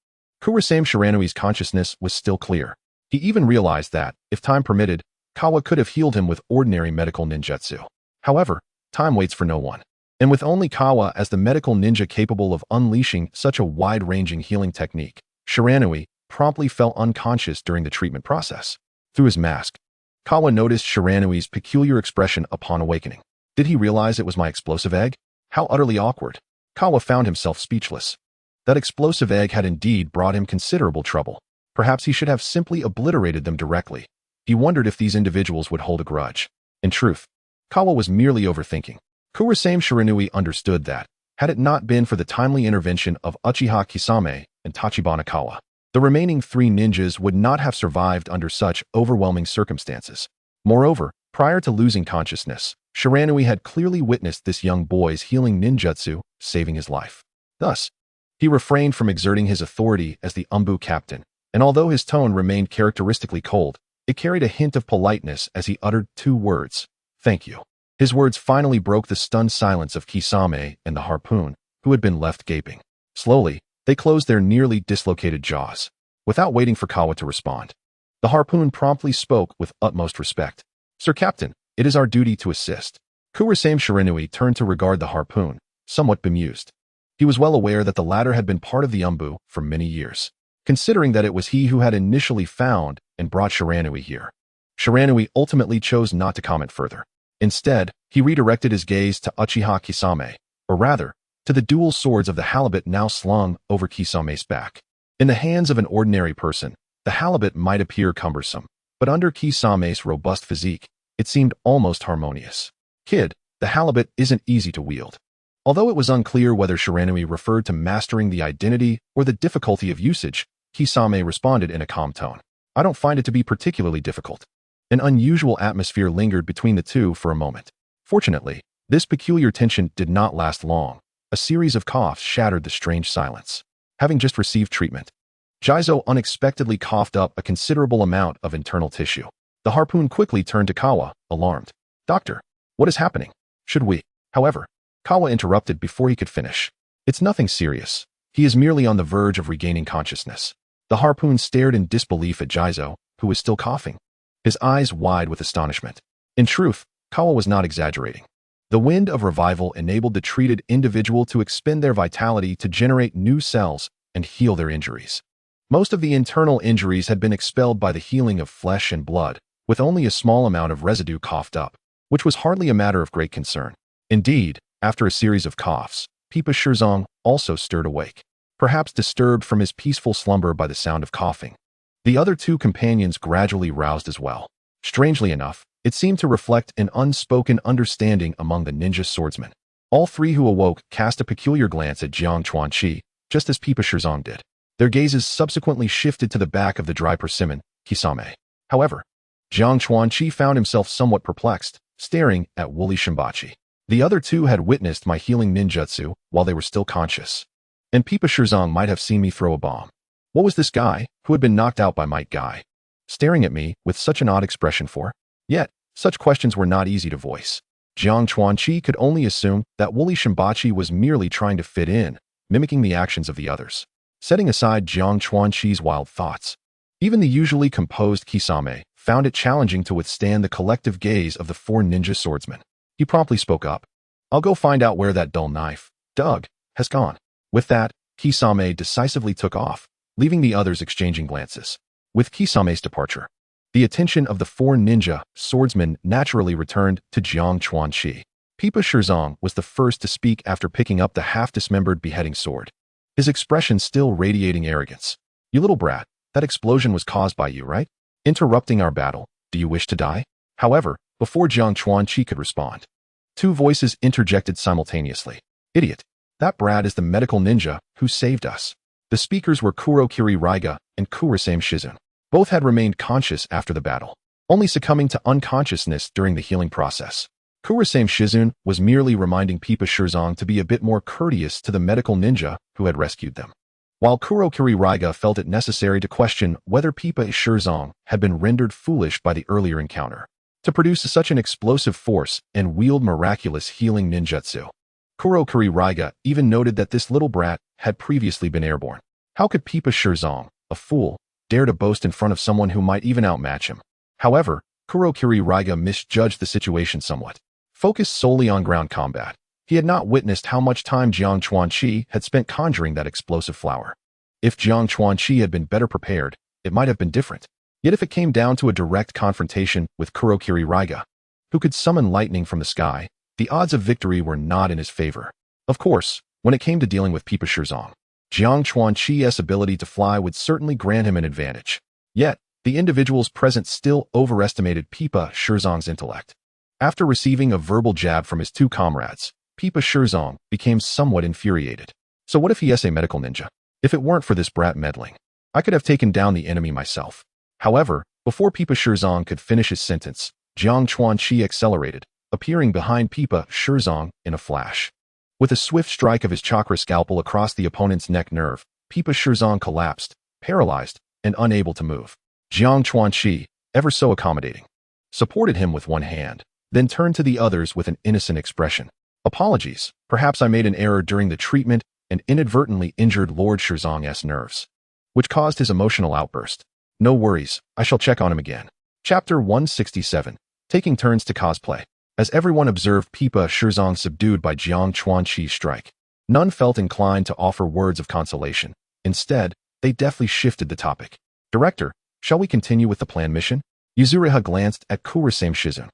Kurasame Shiranui's consciousness was still clear. He even realized that, if time permitted, Kawa could have healed him with ordinary medical ninjutsu. However, time waits for no one. And with only Kawa as the medical ninja capable of unleashing such a wide-ranging healing technique, Shiranui promptly fell unconscious during the treatment process. Through his mask, Kawa noticed Shiranui's peculiar expression upon awakening. Did he realize it was my explosive egg? How utterly awkward. Kawa found himself speechless. That explosive egg had indeed brought him considerable trouble. Perhaps he should have simply obliterated them directly. He wondered if these individuals would hold a grudge. In truth, Kawa was merely overthinking. Kurasame Shiranui understood that, had it not been for the timely intervention of Uchiha Kisame and Tachibana Kawa, the remaining 3 ninjas would not have survived under such overwhelming circumstances. Moreover, prior to losing consciousness, Shiranui had clearly witnessed this young boy's healing ninjutsu, saving his life. Thus, he refrained from exerting his authority as the Umbu captain, and although his tone remained characteristically cold, it carried a hint of politeness as he uttered 2 words, "Thank you." His words finally broke the stunned silence of Kisame and the harpoon, who had been left gaping. Slowly, they closed their nearly dislocated jaws. Without waiting for Kawa to respond, the harpoon promptly spoke with utmost respect. "Sir Captain, it is our duty to assist." Kurasame Shiranui turned to regard the harpoon, somewhat bemused. He was well aware that the latter had been part of the Umbu for many years, considering that it was he who had initially found and brought Shiranui here. Shiranui ultimately chose not to comment further. Instead, he redirected his gaze to Uchiha Kisame, or rather, to the dual swords of the halibut now slung over Kisame's back. In the hands of an ordinary person, the halibut might appear cumbersome, but under Kisame's robust physique, it seemed almost harmonious. "Kid, the halibut isn't easy to wield." Although it was unclear whether Shiranui referred to mastering the identity or the difficulty of usage, Kisame responded in a calm tone. "I don't find it to be particularly difficult." An unusual atmosphere lingered between the two for a moment. Fortunately, this peculiar tension did not last long. A series of coughs shattered the strange silence. Having just received treatment, Jizo unexpectedly coughed up a considerable amount of internal tissue. The harpoon quickly turned to Kawa, alarmed. "Doctor, what is happening? Should we?" However, Kawa interrupted before he could finish. "It's nothing serious. He is merely on the verge of regaining consciousness." The harpoon stared in disbelief at Jizo, who was still coughing, his eyes wide with astonishment. In truth, Kawa was not exaggerating. The wind of revival enabled the treated individual to expend their vitality to generate new cells and heal their injuries. Most of the internal injuries had been expelled by the healing of flesh and blood, with only a small amount of residue coughed up, which was hardly a matter of great concern. Indeed, after a series of coughs, Pipa Shirzong also stirred awake, perhaps disturbed from his peaceful slumber by the sound of coughing. The other 2 companions gradually roused as well. Strangely enough, it seemed to reflect an unspoken understanding among the ninja swordsmen. All 3 who awoke cast a peculiar glance at Jiang Chuanqi, just as Pipa Shirzong did. Their gazes subsequently shifted to the back of the dry persimmon, Kisame. However, Jiang Chuanqi found himself somewhat perplexed, staring at woolly Shimbachi. The other 2 had witnessed my healing ninjutsu while they were still conscious. And Pipa Shirzong might have seen me throw a bomb. What was this guy, who had been knocked out by Might Guy, staring at me with such an odd expression for? Yet, such questions were not easy to voice. Jiang Chuanqi could only assume that woolly Shimbachi was merely trying to fit in, mimicking the actions of the others. Setting aside Jiang Chuanqi's wild thoughts, even the usually composed Kisame found it challenging to withstand the collective gaze of the 4 ninja swordsmen. He promptly spoke up. "I'll go find out where that dull knife, Doug, has gone." With that, Kisame decisively took off, leaving the others exchanging glances. With Kisame's departure, the attention of the 4 ninja swordsmen naturally returned to Jiang Chuanqi. Pipa Shirzong was the first to speak after picking up the half-dismembered beheading sword. his expression still radiating arrogance. "You little brat, that explosion was caused by you, right? Interrupting our battle, do you wish to die?" However, before Jiang Chuanqi could respond, two voices interjected simultaneously. "Idiot! That brat is the medical ninja who saved us." The speakers were Kurokiri Raiga and Kurasame Shizun. Both had remained conscious after the battle, only succumbing to unconsciousness during the healing process. Kurasame Shizun was merely reminding Pipa Shirzong to be a bit more courteous to the medical ninja who had rescued them, while Kurokiri Raiga felt it necessary to question whether Pipa Shirzong had been rendered foolish by the earlier encounter to produce such an explosive force and wield miraculous healing ninjutsu. Kurokiri Raiga even noted that this little brat had previously been airborne. How could Pipa Shirzong, a fool, dare to boast in front of someone who might even outmatch him? However, Kurokiri Raiga misjudged the situation somewhat. Focused solely on ground combat, he had not witnessed how much time Jiang Chuanqi had spent conjuring that explosive flower. If Jiang Chuanqi had been better prepared, it might have been different. Yet if it came down to a direct confrontation with Kurokiri Raiga, who could summon lightning from the sky, the odds of victory were not in his favor. Of course, when it came to dealing with Pipa Shirzong, Jiang Chuanqi's ability to fly would certainly grant him an advantage. Yet, the individuals present still overestimated Pipa Shirzong's intellect. After receiving a verbal jab from his two comrades, Pipa Shirzong became somewhat infuriated. So what if he is a medical ninja? If it weren't for this brat meddling, I could have taken down the enemy myself. However, before Pipa Shirzong could finish his sentence, Jiang Chuanqi accelerated, appearing behind Pipa Shirzong in a flash. With a swift strike of his chakra scalpel across the opponent's neck nerve, Pipa Shirzong collapsed, paralyzed, and unable to move. Jiang Chuanqi, ever so accommodating, supported him with one hand, then turned to the others with an innocent expression. "Apologies, perhaps I made an error during the treatment and inadvertently injured Lord Shirzong's nerves, which caused his emotional outburst. No worries, I shall check on him again." Chapter 167, Taking Turns to Cosplay. As everyone observed Pipa Shirzong subdued by Jiang Chuanqi's strike, none felt inclined to offer words of consolation. Instead, they deftly shifted the topic. "Director, shall we continue with the planned mission?" Yuzuriha glanced at Kurasame Shizun.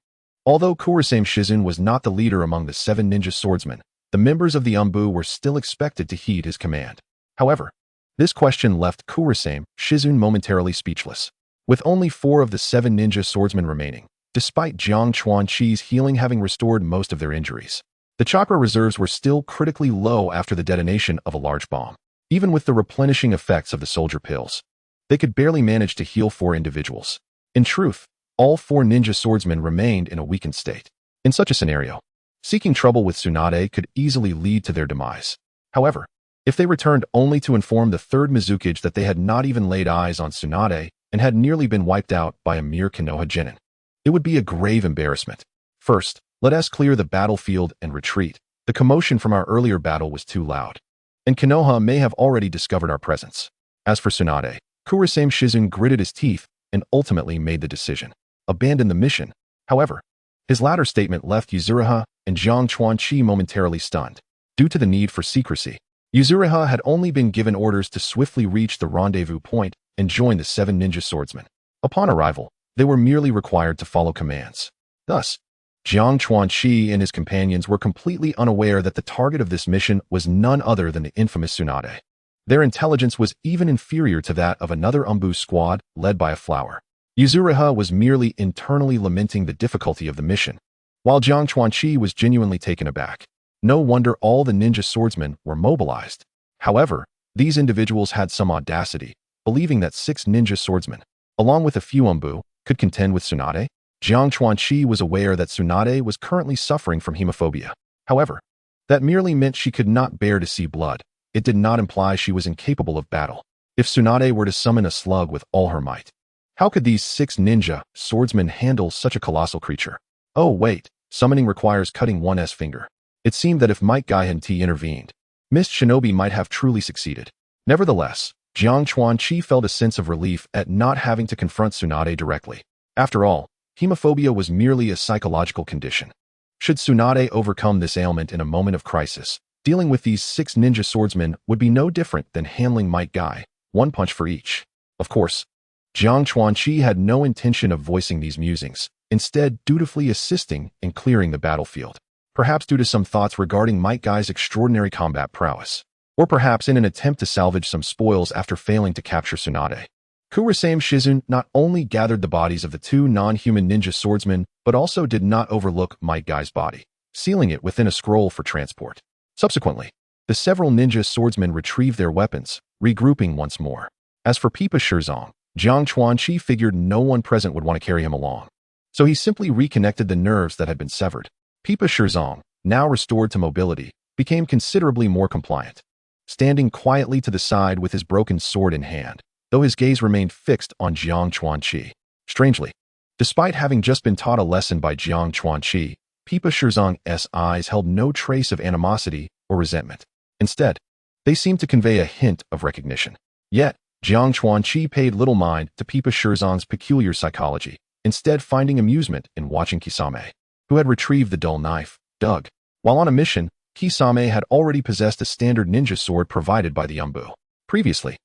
Although Kurasame Shizun was not the leader among the 7 ninja swordsmen, the members of the Umbu were still expected to heed his command. However, this question left Kurasame Shizun momentarily speechless. With only 4 of the 7 ninja swordsmen remaining, despite Jiang Chuanqi's healing having restored most of their injuries, the chakra reserves were still critically low after the detonation of a large bomb. Even with the replenishing effects of the soldier pills, they could barely manage to heal 4 individuals. In truth, all 4 ninja swordsmen remained in a weakened state. In such a scenario, seeking trouble with Tsunade could easily lead to their demise. However, if they returned only to inform the 3rd Mizukage that they had not even laid eyes on Tsunade and had nearly been wiped out by a mere Konoha genin, it would be a grave embarrassment. First, let us clear the battlefield and retreat. The commotion from our earlier battle was too loud, and Konoha may have already discovered our presence. As for Tsunade, Kurasame Shizun gritted his teeth and ultimately made the decision. Abandon the mission. However, his latter statement left Yuzuriha and Jiang Chuanqi momentarily stunned. Due to the need for secrecy, Yuzuriha had only been given orders to swiftly reach the rendezvous point and join the 7 ninja swordsmen. Upon arrival, they were merely required to follow commands. Thus, Jiang Chuanqi and his companions were completely unaware that the target of this mission was none other than the infamous Tsunade. Their intelligence was even inferior to that of another Umbu squad led by a flower. Yuzuriha was merely internally lamenting the difficulty of the mission, while Jiang Chuanqi was genuinely taken aback. No wonder all the ninja swordsmen were mobilized. However, these individuals had some audacity, believing that 6 ninja swordsmen, along with a few Umbu, could contend with Tsunade. Jiang Chuanqi was aware that Tsunade was currently suffering from hemophobia. However, that merely meant she could not bear to see blood. It did not imply she was incapable of battle. If Tsunade were to summon a slug with all her might, how could these 6 ninja swordsmen handle such a colossal creature? Oh wait, summoning requires cutting one's finger. It seemed that if Might Guy and T intervened, Mist Shinobi might have truly succeeded. Nevertheless, Jiang Chuanqi felt a sense of relief at not having to confront Tsunade directly. After all, hemophobia was merely a psychological condition. Should Tsunade overcome this ailment in a moment of crisis, dealing with these 6 ninja swordsmen would be no different than handling Might Guy, 1 punch for each. Of course, Jiang Chuanqi had no intention of voicing these musings, instead dutifully assisting in clearing the battlefield, perhaps due to some thoughts regarding Might Guy's extraordinary combat prowess. or perhaps in an attempt to salvage some spoils after failing to capture Tsunade. Kurasame Shizun not only gathered the bodies of the two non-human ninja swordsmen, but also did not overlook Might Guy's body, sealing it within a scroll for transport. Subsequently, the several ninja swordsmen retrieved their weapons, regrouping once more. As for Pipa Shirzong, Jiang Chuanqi figured no one present would want to carry him along. So he simply reconnected the nerves that had been severed. Pipa Shirzong, now restored to mobility, became considerably more compliant, standing quietly to the side with his broken sword in hand, though his gaze remained fixed on Jiang Chuanqi. Strangely, despite having just been taught a lesson by Jiang Chuanqi, Pipa Shirzong's eyes held no trace of animosity or resentment. Instead, they seemed to convey a hint of recognition. Yet, Jiang Chuanqi paid little mind to Pipa Shirzong's peculiar psychology, instead finding amusement in watching Kisame, who had retrieved the dull knife, dug. While on a mission, Kisame had already possessed a standard ninja sword provided by the Umbu. Previously,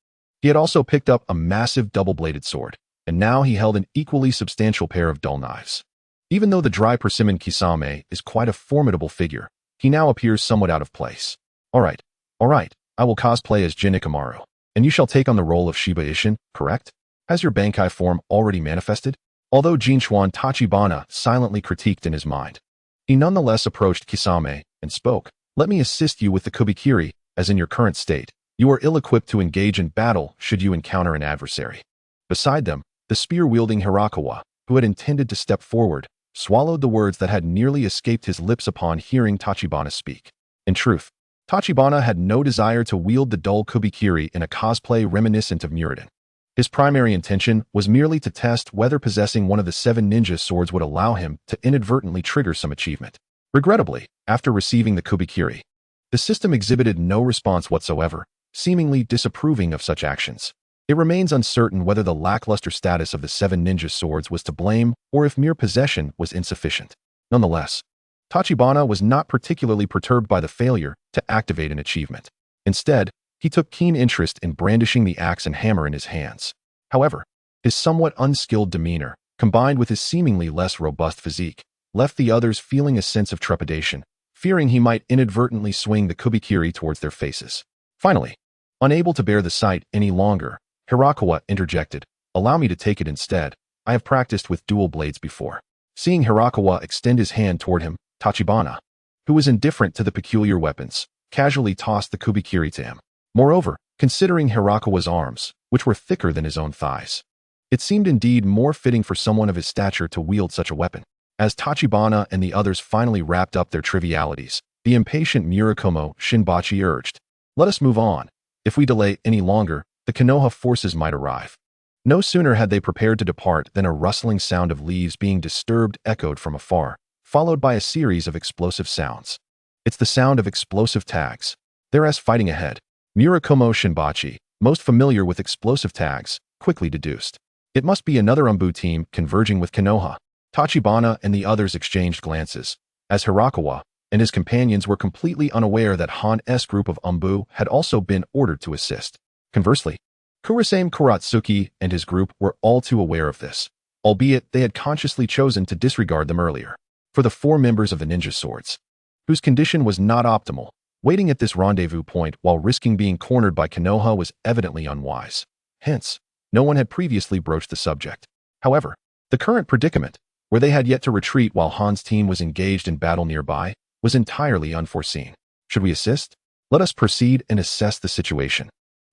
he had also picked up a massive double-bladed sword, and now he held an equally substantial pair of dull knives. Even though the dry persimmon Kisame is quite a formidable figure, he now appears somewhat out of place. All right, I will cosplay as Jin Ikamaru, and you shall take on the role of Shiba Ishin, correct? Has your Bankai form already manifested? Although Jinchuan Tachibana silently critiqued in his mind, he nonetheless approached Kisame and spoke. Let me assist you with the Kubikiri, as in your current state, you are ill-equipped to engage in battle should you encounter an adversary. Beside them, the spear-wielding Hirakawa, who had intended to step forward, swallowed the words that had nearly escaped his lips upon hearing Tachibana speak. In truth, Tachibana had no desire to wield the dull Kubikiri in a cosplay reminiscent of Muradin. His primary intention was merely to test whether possessing one of the 7 ninja swords would allow him to inadvertently trigger some achievement. Regrettably, after receiving the Kubikiri, the system exhibited no response whatsoever, seemingly disapproving of such actions. It remains uncertain whether the lackluster status of the 7 ninja swords was to blame or if mere possession was insufficient. Nonetheless, Tachibana was not particularly perturbed by the failure to activate an achievement. Instead, he took keen interest in brandishing the axe and hammer in his hands. However, his somewhat unskilled demeanor, combined with his seemingly less robust physique, left the others feeling a sense of trepidation, fearing he might inadvertently swing the Kubikiri towards their faces. Finally, unable to bear the sight any longer, Hirakawa interjected, "Allow me to take it instead. I have practiced with dual blades before." Seeing Hirakawa extend his hand toward him, Tachibana, who was indifferent to the peculiar weapons, casually tossed the Kubikiri to him. Moreover, considering Hirakawa's arms, which were thicker than his own thighs, it seemed indeed more fitting for someone of his stature to wield such a weapon. As Tachibana and the others finally wrapped up their trivialities, the impatient Murakumo Shinbachi urged, "Let us move on. If we delay any longer, the Konoha forces might arrive." No sooner had they prepared to depart than a rustling sound of leaves being disturbed echoed from afar, followed by a series of explosive sounds. "It's the sound of explosive tags. There's fighting ahead," Murakumo Shinbachi, most familiar with explosive tags, quickly deduced. It must be another Umbu team converging with Konoha. Tachibana and the others exchanged glances, as Hirakawa and his companions were completely unaware that Han's group of Umbu had also been ordered to assist. Conversely, Kurasame Kuratsuki and his group were all too aware of this, albeit they had consciously chosen to disregard them earlier. For the 4 members of the ninja swords, whose condition was not optimal, waiting at this rendezvous point while risking being cornered by Konoha was evidently unwise. Hence, no one had previously broached the subject. However, the current predicament, where they had yet to retreat while Han's team was engaged in battle nearby, was entirely unforeseen. Should we assist? Let us proceed and assess the situation,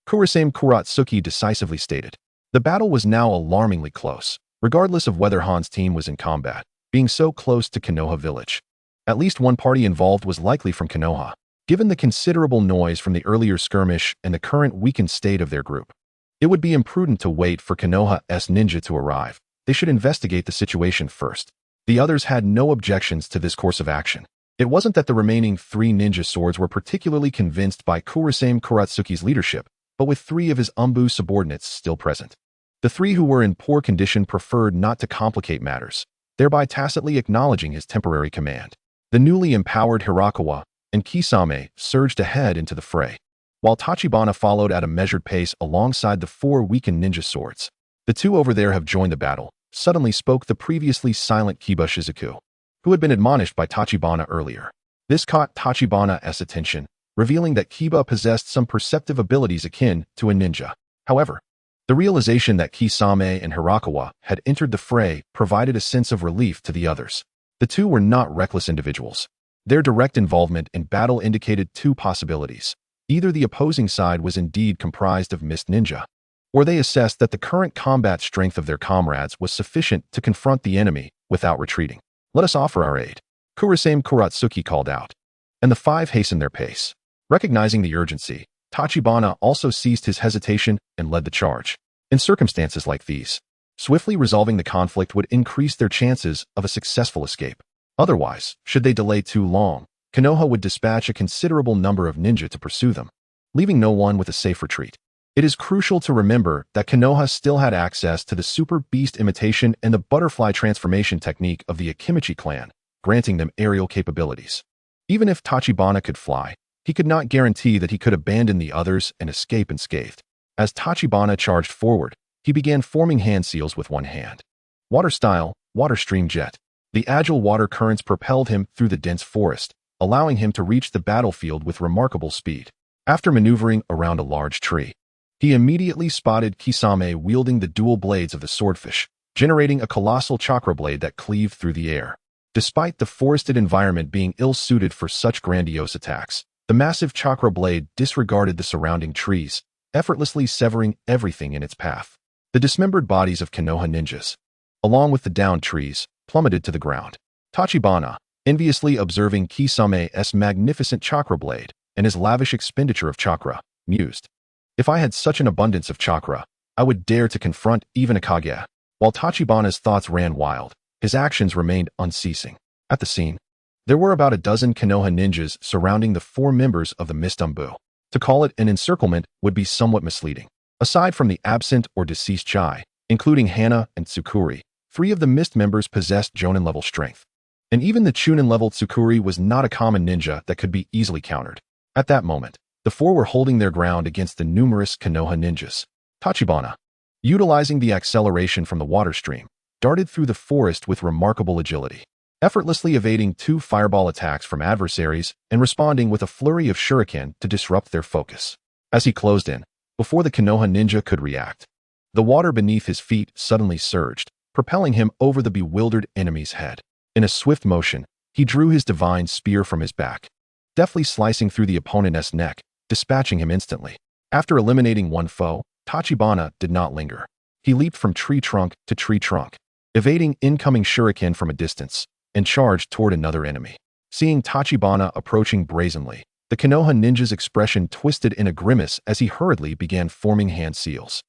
Kurasame Kuratsuki decisively stated. The battle was now alarmingly close, regardless of whether Han's team was in combat, being so close to Konoha village. At least one party involved was likely from Konoha, given the considerable noise from the earlier skirmish and the current weakened state of their group. It would be imprudent to wait for Konoha's ninja to arrive. They should investigate the situation first. The others had no objections to this course of action. It wasn't that the remaining 3 ninja swords were particularly convinced by Kurasame Kuratsuki's leadership, but with 3 of his Umbu subordinates still present. The 3 who were in poor condition preferred not to complicate matters, thereby tacitly acknowledging his temporary command. The newly empowered Hirakawa and Kisame surged ahead into the fray, while Tachibana followed at a measured pace alongside the 4 weakened ninja swords. "The 2 over there have joined the battle," suddenly spoke the previously silent Kiba Shizuku, who had been admonished by Tachibana earlier. This caught Tachibana's attention, revealing that Kiba possessed some perceptive abilities akin to a ninja. However, the realization that Kisame and Hirakawa had entered the fray provided a sense of relief to the others. The two were not reckless individuals. Their direct involvement in battle indicated two possibilities. Either the opposing side was indeed comprised of mist ninja, or they assessed that the current combat strength of their comrades was sufficient to confront the enemy without retreating. "Let us offer our aid," Kurasame Kuratsuki called out, and the five hastened their pace. Recognizing the urgency, Tachibana also ceased his hesitation and led the charge. In circumstances like these, swiftly resolving the conflict would increase their chances of a successful escape. Otherwise, should they delay too long, Konoha would dispatch a considerable number of ninja to pursue them, leaving no one with a safe retreat. It is crucial to remember that Konoha still had access to the super beast imitation and the butterfly transformation technique of the Akimichi clan, granting them aerial capabilities. Even if Tachibana could fly, he could not guarantee that he could abandon the others and escape unscathed. As Tachibana charged forward, he began forming hand seals with one hand. Water style, water stream jet. The agile water currents propelled him through the dense forest, allowing him to reach the battlefield with remarkable speed. After maneuvering around a large tree, he immediately spotted Kisame wielding the dual blades of the swordfish, generating a colossal chakra blade that cleaved through the air. Despite the forested environment being ill-suited for such grandiose attacks, the massive chakra blade disregarded the surrounding trees, effortlessly severing everything in its path. The dismembered bodies of Konoha ninjas, along with the downed trees, plummeted to the ground. Tachibana, enviously observing Kisame's magnificent chakra blade and his lavish expenditure of chakra, mused, "If I had such an abundance of chakra, I would dare to confront even a Kage." While Tachibana's thoughts ran wild, his actions remained unceasing. At the scene, there were about a dozen Konoha ninjas surrounding the four members of the Mist Umbu. To call it an encirclement would be somewhat misleading. Aside from the absent or deceased Chai, including Hana and Tsukuri, 3 of the Mist members possessed Jonin-level strength. And even the Chunin-level Tsukuri was not a common ninja that could be easily countered. At that moment, the 4 were holding their ground against the numerous Konoha ninjas. Tachibana, utilizing the acceleration from the water stream, darted through the forest with remarkable agility, effortlessly evading 2 fireball attacks from adversaries and responding with a flurry of shuriken to disrupt their focus. As he closed in, before the Konoha ninja could react, the water beneath his feet suddenly surged, propelling him over the bewildered enemy's head. In a swift motion, he drew his divine spear from his back, deftly slicing through the opponent's neck, dispatching him instantly. After eliminating one foe, Tachibana did not linger. He leaped from tree trunk to tree trunk, evading incoming shuriken from a distance, and charged toward another enemy. Seeing Tachibana approaching brazenly, the Konoha ninja's expression twisted in a grimace as he hurriedly began forming hand seals.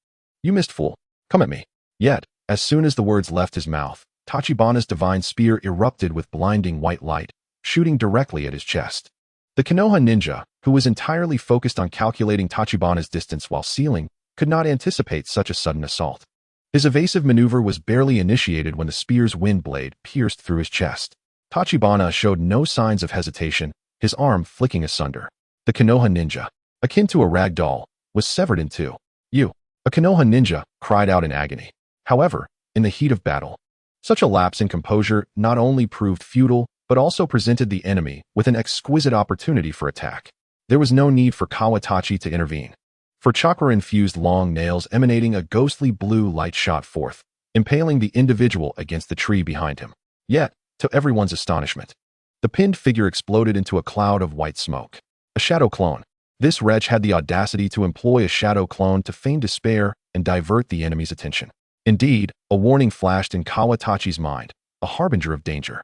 "You missed, fool. Come at me." Yet, as soon as the words left his mouth, Tachibana's divine spear erupted with blinding white light, shooting directly at his chest. The Konoha ninja, who was entirely focused on calculating Tachibana's distance while sealing, could not anticipate such a sudden assault. His evasive maneuver was barely initiated when the spear's wind blade pierced through his chest. Tachibana showed no signs of hesitation, his arm flicking asunder. The Konoha ninja, akin to a rag doll, was severed in two. "You!" A Konoha ninja cried out in agony. However, in the heat of battle, such a lapse in composure not only proved futile, but also presented the enemy with an exquisite opportunity for attack. There was no need for Kawatachi to intervene, for chakra-infused long nails emanating a ghostly blue light shot forth, impaling the individual against the tree behind him. Yet, to everyone's astonishment, the pinned figure exploded into a cloud of white smoke. A shadow clone. This wretch had the audacity to employ a shadow clone to feign despair and divert the enemy's attention. Indeed, a warning flashed in Kawatachi's mind, a harbinger of danger.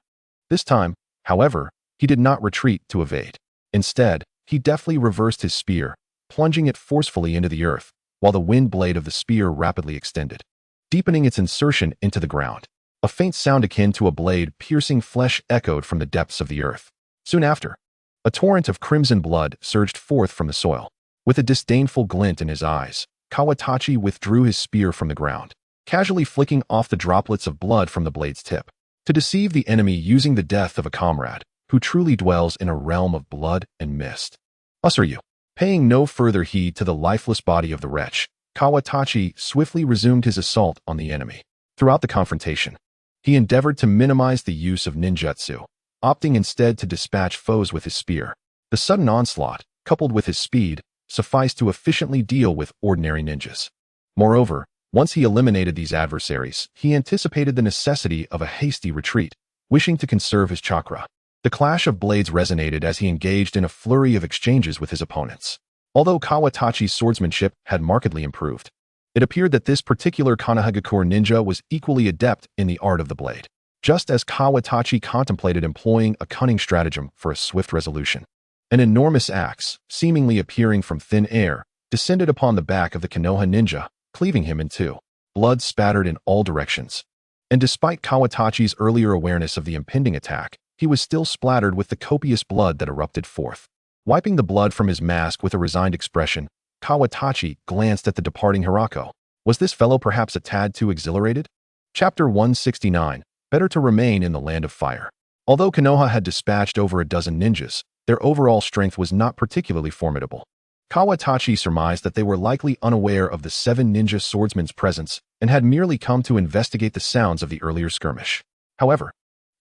This time, however, he did not retreat to evade. Instead, he deftly reversed his spear, plunging it forcefully into the earth, while the wind blade of the spear rapidly extended, deepening its insertion into the ground. A faint sound akin to a blade piercing flesh echoed from the depths of the earth. Soon after, a torrent of crimson blood surged forth from the soil. With a disdainful glint in his eyes, Kawatachi withdrew his spear from the ground, casually flicking off the droplets of blood from the blade's tip, to deceive the enemy using the death of a comrade who truly dwells in a realm of blood and mist. "Usuryu." Paying no further heed to the lifeless body of the wretch, Kawatachi swiftly resumed his assault on the enemy. Throughout the confrontation, he endeavored to minimize the use of ninjutsu, opting instead to dispatch foes with his spear. The sudden onslaught, coupled with his speed, sufficed to efficiently deal with ordinary ninjas. Moreover, once he eliminated these adversaries, he anticipated the necessity of a hasty retreat, wishing to conserve his chakra. The clash of blades resonated as he engaged in a flurry of exchanges with his opponents. Although Kawatachi's swordsmanship had markedly improved, it appeared that this particular Konohagakure ninja was equally adept in the art of the blade. Just as Kawatachi contemplated employing a cunning stratagem for a swift resolution, an enormous axe, seemingly appearing from thin air, descended upon the back of the Konoha ninja, cleaving him in two. Blood spattered in all directions. And despite Kawatachi's earlier awareness of the impending attack, he was still splattered with the copious blood that erupted forth. Wiping the blood from his mask with a resigned expression, Kawatachi glanced at the departing Hirako. Was this fellow perhaps a tad too exhilarated? Chapter 169. Better to remain in the land of fire. Although Konoha had dispatched over a dozen ninjas, their overall strength was not particularly formidable. Kawatachi surmised that they were likely unaware of the 7 ninja swordsmen's presence and had merely come to investigate the sounds of the earlier skirmish. However,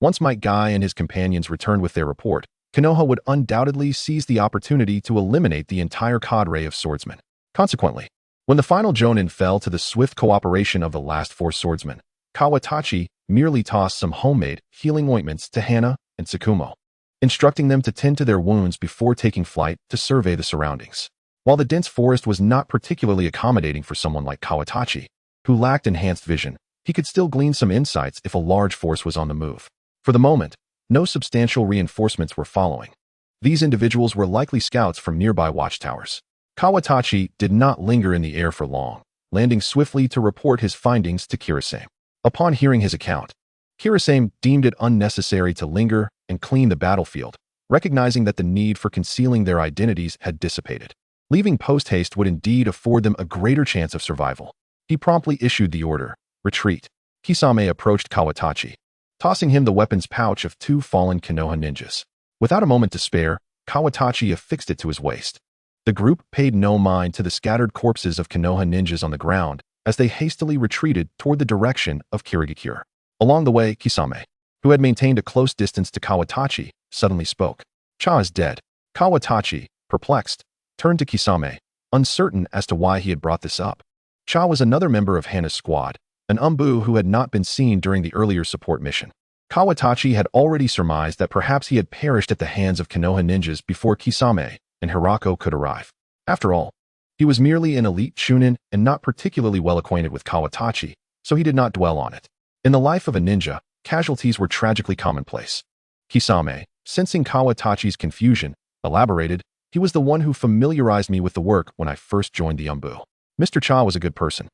once Might Guy and his companions returned with their report, Konoha would undoubtedly seize the opportunity to eliminate the entire cadre of swordsmen. Consequently, when the final jonin fell to the swift cooperation of the last 4 swordsmen, Kawatachi merely tossed some homemade healing ointments to Hana and Tsukumo, instructing them to tend to their wounds before taking flight to survey the surroundings. While the dense forest was not particularly accommodating for someone like Kawatachi, who lacked enhanced vision, he could still glean some insights if a large force was on the move. For the moment, no substantial reinforcements were following. These individuals were likely scouts from nearby watchtowers. Kawatachi did not linger in the air for long, landing swiftly to report his findings to Kirasame. Upon hearing his account, Kirasame deemed it unnecessary to linger and clean the battlefield, recognizing that the need for concealing their identities had dissipated. Leaving post-haste would indeed afford them a greater chance of survival. He promptly issued the order, retreat. Kisame approached Kawatachi, tossing him the weapons pouch of 2 fallen Konoha ninjas. Without a moment to spare, Kawatachi affixed it to his waist. The group paid no mind to the scattered corpses of Konoha ninjas on the ground as they hastily retreated toward the direction of Kirigakure. Along the way, Kisame, who had maintained a close distance to Kawatachi, suddenly spoke. Cha is dead. Kawatachi, perplexed, turned to Kisame, uncertain as to why he had brought this up. Cha was another member of Hana's squad, an umbu who had not been seen during the earlier support mission. Kawatachi had already surmised that perhaps he had perished at the hands of Konoha ninjas before Kisame and Hirako could arrive. After all, he was merely an elite chunin and not particularly well acquainted with Kawatachi, so he did not dwell on it. In the life of a ninja, casualties were tragically commonplace. Kisame, sensing Kawatachi's confusion, elaborated, "He was the one who familiarized me with the work when I first joined the umbu. Mr. Cha was a good person."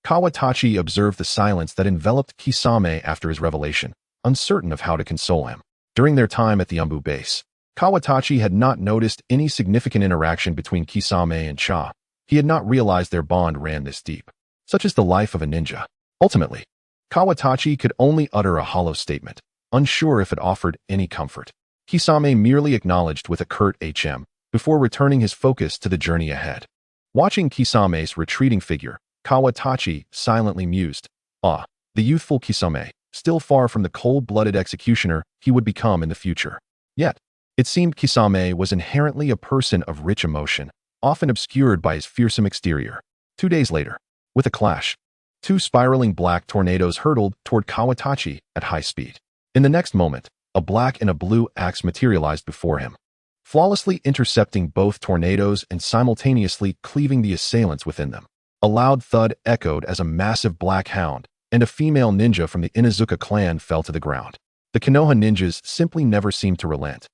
Kawatachi observed the silence that enveloped Kisame after his revelation, uncertain of how to console him. During their time at the umbu base, Kawatachi had not noticed any significant interaction between Kisame and Cha. He had not realized their bond ran this deep. Such is the life of a ninja. Ultimately, Kawatachi could only utter a hollow statement, unsure if it offered any comfort. Kisame merely acknowledged with a curt HM, before returning his focus to the journey ahead. Watching Kisame's retreating figure, Kawatachi silently mused, "Ah, the youthful Kisame, still far from the cold-blooded executioner he would become in the future." Yet, it seemed Kisame was inherently a person of rich emotion, often obscured by his fearsome exterior. 2 days later, with a clash, 2 spiraling black tornadoes hurtled toward Kawatachi at high speed. In the next moment, a black and a blue axe materialized before him, flawlessly intercepting both tornadoes and simultaneously cleaving the assailants within them. A loud thud echoed as a massive black hound and a female ninja from the Inuzuka clan fell to the ground. The Konoha ninjas simply never seemed to relent.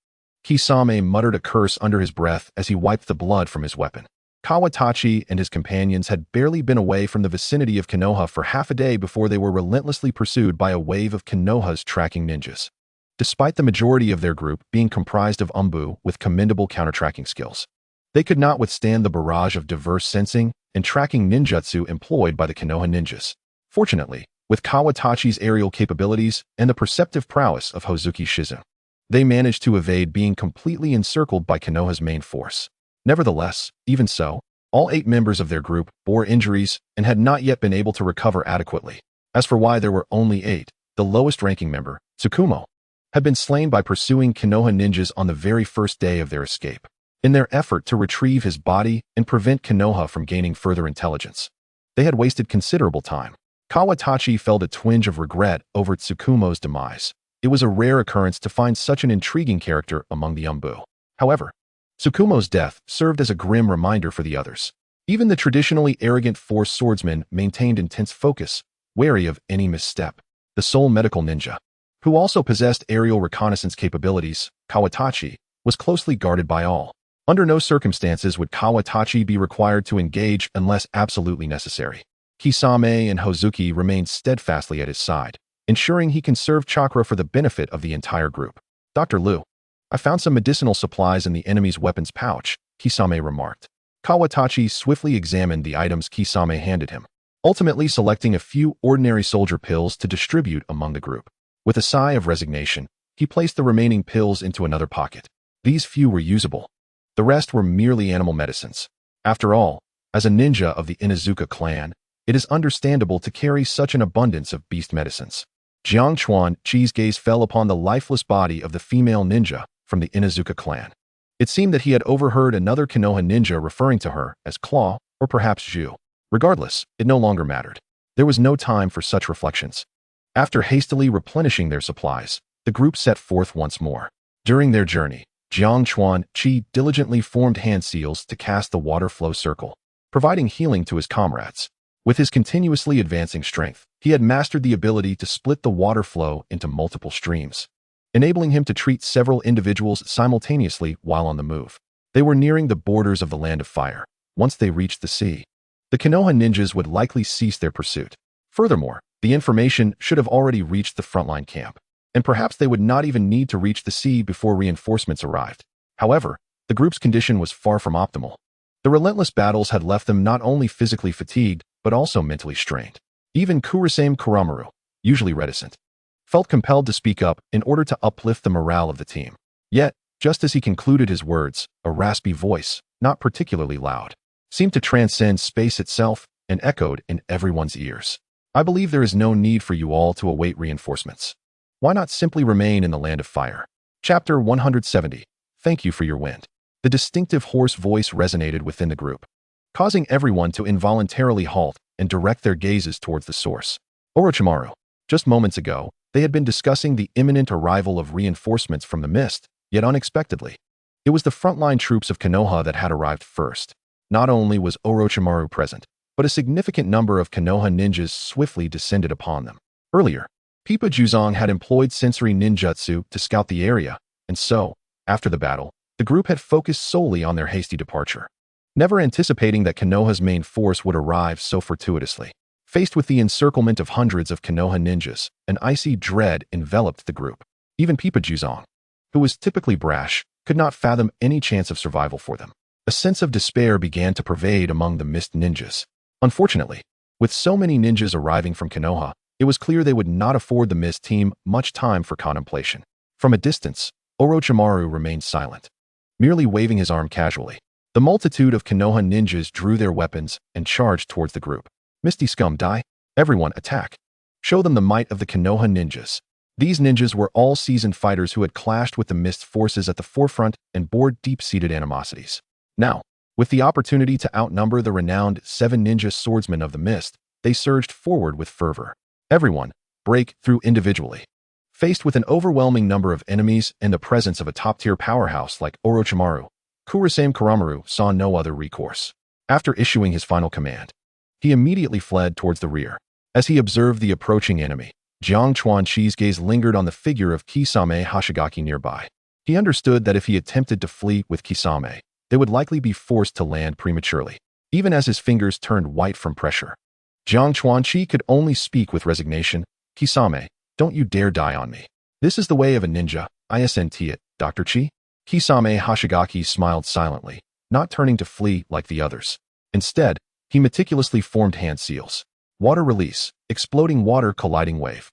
Kisame muttered a curse under his breath as he wiped the blood from his weapon. Kawatachi and his companions had barely been away from the vicinity of Konoha for half a day before they were relentlessly pursued by a wave of Konoha's tracking ninjas. Despite the majority of their group being comprised of umbu with commendable counter-tracking skills, they could not withstand the barrage of diverse sensing and tracking ninjutsu employed by the Konoha ninjas. Fortunately, with Kawatachi's aerial capabilities and the perceptive prowess of Hozuki Shizu, they managed to evade being completely encircled by Konoha's main force. Nevertheless, even so, all 8 members of their group bore injuries and had not yet been able to recover adequately. As for why there were only 8, the lowest-ranking member, Tsukumo, had been slain by pursuing Konoha ninjas on the very first day of their escape. in their effort to retrieve his body and prevent Konoha from gaining further intelligence. They had wasted considerable time. Kawatachi felt a twinge of regret over Tsukumo's demise. It was a rare occurrence to find such an intriguing character among the Umbu. However, Tsukumo's death served as a grim reminder for the others. Even the traditionally arrogant Force swordsman maintained intense focus, wary of any misstep. The sole medical ninja, who also possessed aerial reconnaissance capabilities, Kawatachi, was closely guarded by all. Under no circumstances would Kawatachi be required to engage unless absolutely necessary. Kisame and Hozuki remained steadfastly at his side, ensuring he conserved chakra for the benefit of the entire group. Dr. Liu, I found some medicinal supplies in the enemy's weapons pouch, Kisame remarked. Kawatachi swiftly examined the items Kisame handed him, ultimately selecting a few ordinary soldier pills to distribute among the group. With a sigh of resignation, he placed the remaining pills into another pocket. These few were usable. The rest were merely animal medicines. After all, as a ninja of the Inuzuka clan, it is understandable to carry such an abundance of beast medicines. Jiang Chuanji's gaze fell upon the lifeless body of the female ninja from the Inuzuka clan. It seemed that he had overheard another Konoha ninja referring to her as Claw or perhaps Zhu. Regardless, it no longer mattered. There was no time for such reflections. After hastily replenishing their supplies, the group set forth once more. During their journey, Jiang Chuanji diligently formed hand seals to cast the water flow circle, providing healing to his comrades. With his continuously advancing strength, he had mastered the ability to split the water flow into multiple streams, enabling him to treat several individuals simultaneously while on the move. They were nearing the borders of the Land of Fire. Once they reached the sea, the Konoha ninjas would likely cease their pursuit. Furthermore, the information should have already reached the frontline camp, and perhaps they would not even need to reach the sea before reinforcements arrived. However, the group's condition was far from optimal. The relentless battles had left them not only physically fatigued, but also mentally strained. Even Kurasame Kuramaru, usually reticent, felt compelled to speak up in order to uplift the morale of the team. Yet, just as he concluded his words, a raspy voice, not particularly loud, seemed to transcend space itself and echoed in everyone's ears. I believe there is no need for you all to await reinforcements. Why not simply remain in the Land of Fire? Chapter 170. Thank you for your wind. The distinctive hoarse voice resonated within the group, causing everyone to involuntarily halt and direct their gazes towards the source. Orochimaru. Just moments ago, they had been discussing the imminent arrival of reinforcements from the mist, yet unexpectedly, it was the frontline troops of Konoha that had arrived first. Not only was Orochimaru present, but a significant number of Konoha ninjas swiftly descended upon them. Earlier, Pipa Juzong had employed sensory ninjutsu to scout the area, and so, after the battle, the group had focused solely on their hasty departure, never anticipating that Konoha's main force would arrive so fortuitously. Faced with the encirclement of hundreds of Konoha ninjas, an icy dread enveloped the group. Even Pipa Juzong, who was typically brash, could not fathom any chance of survival for them. A sense of despair began to pervade among the mist ninjas. Unfortunately, with so many ninjas arriving from Konoha, it was clear they would not afford the mist team much time for contemplation. From a distance, Orochimaru remained silent, merely waving his arm casually. The multitude of Konoha ninjas drew their weapons and charged towards the group. Misty scum die. Everyone attack. Show them the might of the Konoha ninjas. These ninjas were all seasoned fighters who had clashed with the mist forces at the forefront and bore deep-seated animosities. Now, with the opportunity to outnumber the renowned 7 ninja swordsmen of the mist, they surged forward with fervor. Everyone, break through individually. Faced with an overwhelming number of enemies and the presence of a top-tier powerhouse like Orochimaru, Kurasame Kuramaru saw no other recourse. After issuing his final command, he immediately fled towards the rear. As he observed the approaching enemy, Jiang Chuanji's gaze lingered on the figure of Kisame Hashigaki nearby. He understood that if he attempted to flee with Kisame, they would likely be forced to land prematurely, even as his fingers turned white from pressure. Jiang Chuanji could only speak with resignation. Kisame, don't you dare die on me. This is the way of a ninja, isn't it, Dr. Chi? Kisame Hashigaki smiled silently, not turning to flee like the others. Instead, he meticulously formed hand seals. Water release, exploding water colliding wave.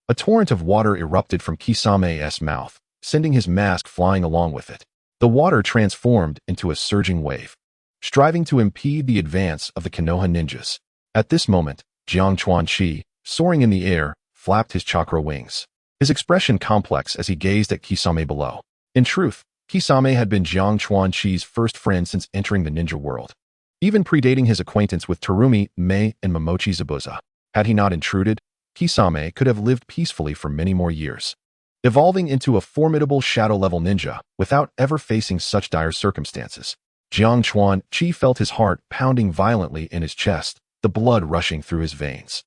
A torrent of water erupted from Kisame's mouth, sending his mask flying along with it. The water transformed into a surging wave, striving to impede the advance of the Konoha ninjas. At this moment, Jiang Chuanji, soaring in the air, flapped his chakra wings, his expression complex as he gazed at Kisame below. In truth, Kisame had been Jiang Chuanqi's first friend since entering the ninja world, even predating his acquaintance with Terumi, Mei, and Momochi Zabuza. Had he not intruded, Kisame could have lived peacefully for many more years, evolving into a formidable shadow-level ninja without ever facing such dire circumstances. Jiang Chuanqi felt his heart pounding violently in his chest, the blood rushing through his veins.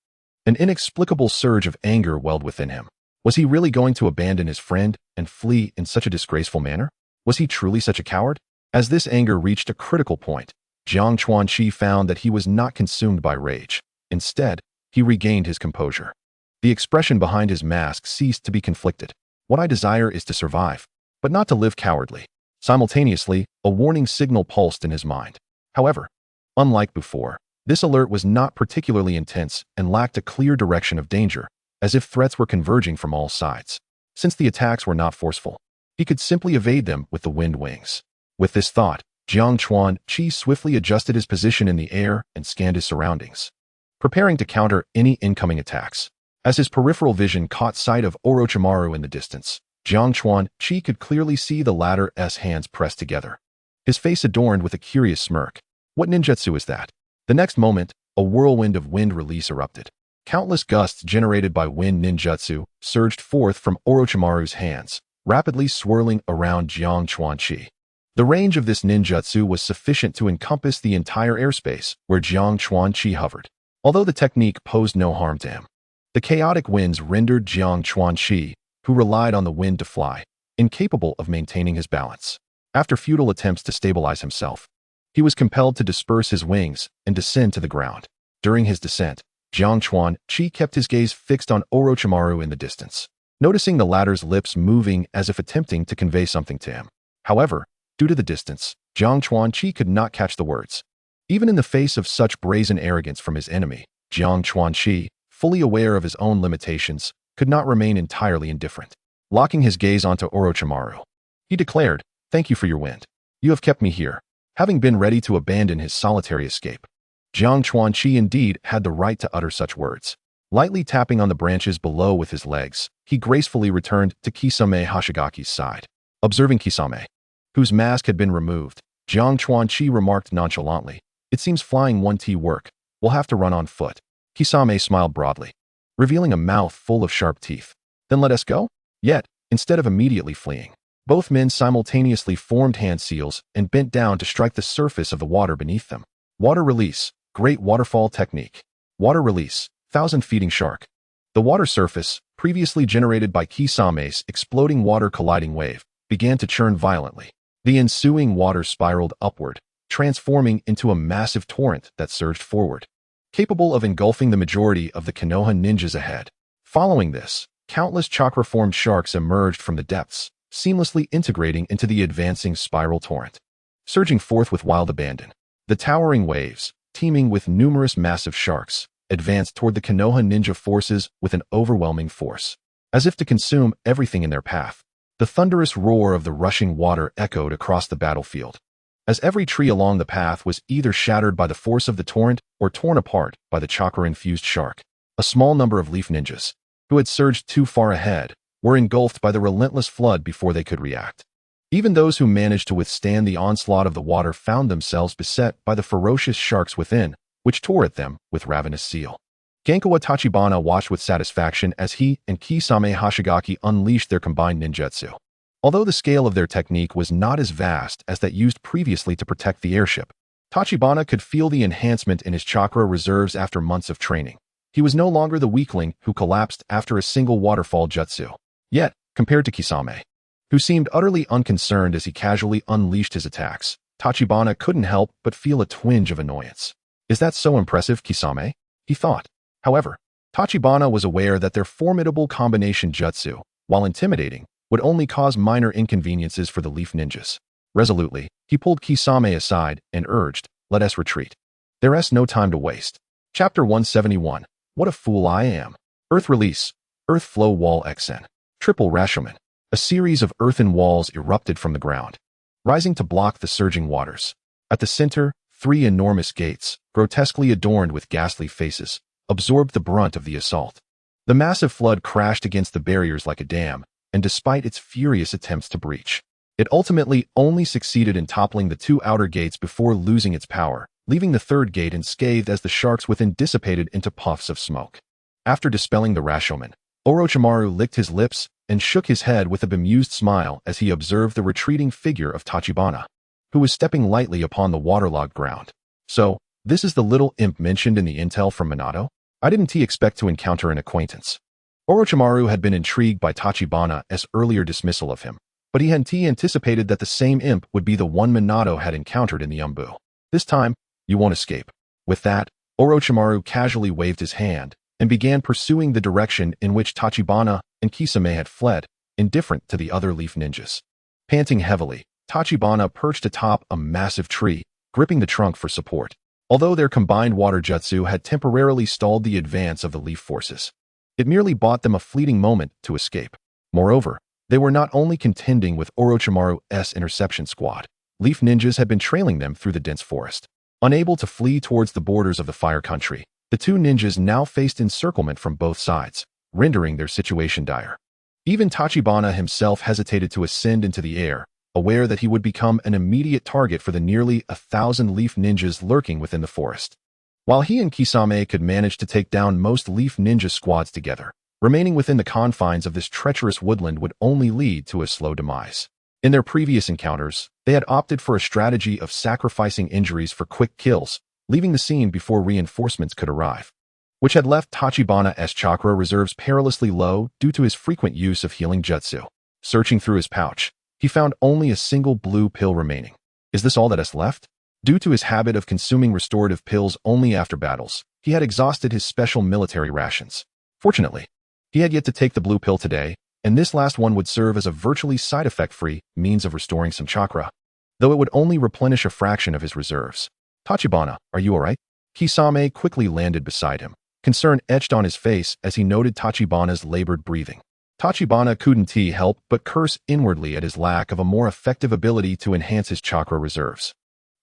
An inexplicable surge of anger welled within him. Was he really going to abandon his friend and flee in such a disgraceful manner? Was he truly such a coward? As this anger reached a critical point, Jiang Chuanqi found that he was not consumed by rage. Instead, he regained his composure. The expression behind his mask ceased to be conflicted. What I desire is to survive, but not to live cowardly. Simultaneously, a warning signal pulsed in his mind. However, unlike before, this alert was not particularly intense and lacked a clear direction of danger, as if threats were converging from all sides. Since the attacks were not forceful, he could simply evade them with the wind wings. With this thought, Jiang Chuanqi swiftly adjusted his position in the air and scanned his surroundings, preparing to counter any incoming attacks. As his peripheral vision caught sight of Orochimaru in the distance, Jiang Chuanqi could clearly see the latter's hands pressed together, his face adorned with a curious smirk. What ninjutsu is that? The next moment, a whirlwind of wind release erupted. Countless gusts generated by wind ninjutsu surged forth from Orochimaru's hands, rapidly swirling around Jiang Chuanqi. The range of this ninjutsu was sufficient to encompass the entire airspace where Jiang Chuanqi hovered, although the technique posed no harm to him. The chaotic winds rendered Jiang Chuanqi, who relied on the wind to fly, incapable of maintaining his balance. After futile attempts to stabilize himself, he was compelled to disperse his wings and descend to the ground. During his descent, Jiang Chuanqi kept his gaze fixed on Orochimaru in the distance, noticing the latter's lips moving as if attempting to convey something to him. However, due to the distance, Jiang Chuanqi could not catch the words. Even in the face of such brazen arrogance from his enemy, Jiang Chuanqi, fully aware of his own limitations, could not remain entirely indifferent. Locking his gaze onto Orochimaru, he declared, "Thank you for your wind. You have kept me here." Having been ready to abandon his solitary escape, Jiang Chuanqi indeed had the right to utter such words. Lightly tapping on the branches below with his legs, he gracefully returned to Kisame Hashigaki's side. Observing Kisame, whose mask had been removed, Jiang Chuanqi remarked nonchalantly, "It seems flying won't work. We'll have to run on foot." Kisame smiled broadly, revealing a mouth full of sharp teeth. "Then let us go?" Yet, instead of immediately fleeing, both men simultaneously formed hand seals and bent down to strike the surface of the water beneath them. Water release, great waterfall technique. Water release, 1,000-feeting shark. The water surface, previously generated by Kisame's exploding water colliding wave, began to churn violently. The ensuing water spiraled upward, transforming into a massive torrent that surged forward, capable of engulfing the majority of the Konoha ninjas ahead. Following this, countless chakra-formed sharks emerged from the depths, seamlessly integrating into the advancing spiral torrent. Surging forth with wild abandon, the towering waves, teeming with numerous massive sharks, advanced toward the Konoha ninja forces with an overwhelming force. As if to consume everything in their path, the thunderous roar of the rushing water echoed across the battlefield, as every tree along the path was either shattered by the force of the torrent or torn apart by the chakra-infused shark. A small number of leaf ninjas, who had surged too far ahead, were engulfed by the relentless flood before they could react. Even those who managed to withstand the onslaught of the water found themselves beset by the ferocious sharks within, which tore at them with ravenous zeal. Genkawa Tachibana watched with satisfaction as he and Kisame Hashigaki unleashed their combined ninjutsu. Although the scale of their technique was not as vast as that used previously to protect the airship, Tachibana could feel the enhancement in his chakra reserves after months of training. He was no longer the weakling who collapsed after a single waterfall jutsu. Yet, compared to Kisame, who seemed utterly unconcerned as he casually unleashed his attacks, Tachibana couldn't help but feel a twinge of annoyance. "Is that so impressive, Kisame?" he thought. However, Tachibana was aware that their formidable combination jutsu, while intimidating, would only cause minor inconveniences for the leaf ninjas. Resolutely, he pulled Kisame aside and urged, "Let us retreat. There's no time to waste." Chapter 171. What a fool I am. Earth release. Earth flow wall XN. Triple Rashomon. A series of earthen walls erupted from the ground, rising to block the surging waters. At the center, 3 enormous gates, grotesquely adorned with ghastly faces, absorbed the brunt of the assault. The massive flood crashed against the barriers like a dam, and despite its furious attempts to breach, It ultimately only succeeded in toppling the two outer gates before losing its power, leaving the third gate unscathed as the sharks within dissipated into puffs of smoke. After dispelling the Rashomon, Orochimaru licked his lips and shook his head with a bemused smile as he observed the retreating figure of Tachibana, who was stepping lightly upon the waterlogged ground. So, this is the little imp mentioned in the intel from Minato? I didn't expect to encounter an acquaintance. Orochimaru had been intrigued by Tachibana's earlier dismissal of him, but he hadn't anticipated that the same imp would be the one Minato had encountered in the Umbu. This time, you won't escape. With that, Orochimaru casually waved his hand and began pursuing the direction in which Tachibana and Kisame had fled, indifferent to the other leaf ninjas. Panting heavily, Tachibana perched atop a massive tree, gripping the trunk for support. Although their combined water jutsu had temporarily stalled the advance of the leaf forces, it merely bought them a fleeting moment to escape. Moreover, they were not only contending with Orochimaru's interception squad. Leaf ninjas had been trailing them through the dense forest. Unable to flee towards the borders of the Fire Country, the two ninjas now faced encirclement from both sides, rendering their situation dire. Even Tachibana himself hesitated to ascend into the air, aware that he would become an immediate target for the nearly 1,000 leaf ninjas lurking within the forest. While he and Kisame could manage to take down most leaf ninja squads together, remaining within the confines of this treacherous woodland would only lead to a slow demise. In their previous encounters, they had opted for a strategy of sacrificing injuries for quick kills, leaving the scene before reinforcements could arrive, which had left Tachibana's chakra reserves perilously low due to his frequent use of healing jutsu. Searching through his pouch, he found only a single blue pill remaining. Is this all that is left? Due to his habit of consuming restorative pills only after battles, he had exhausted his special military rations. Fortunately, he had yet to take the blue pill today, and this last one would serve as a virtually side-effect-free means of restoring some chakra, though it would only replenish a fraction of his reserves. Tachibana, are you alright? Kisame quickly landed beside him, concern etched on his face as he noted Tachibana's labored breathing. Tachibana couldn't help but curse inwardly at his lack of a more effective ability to enhance his chakra reserves.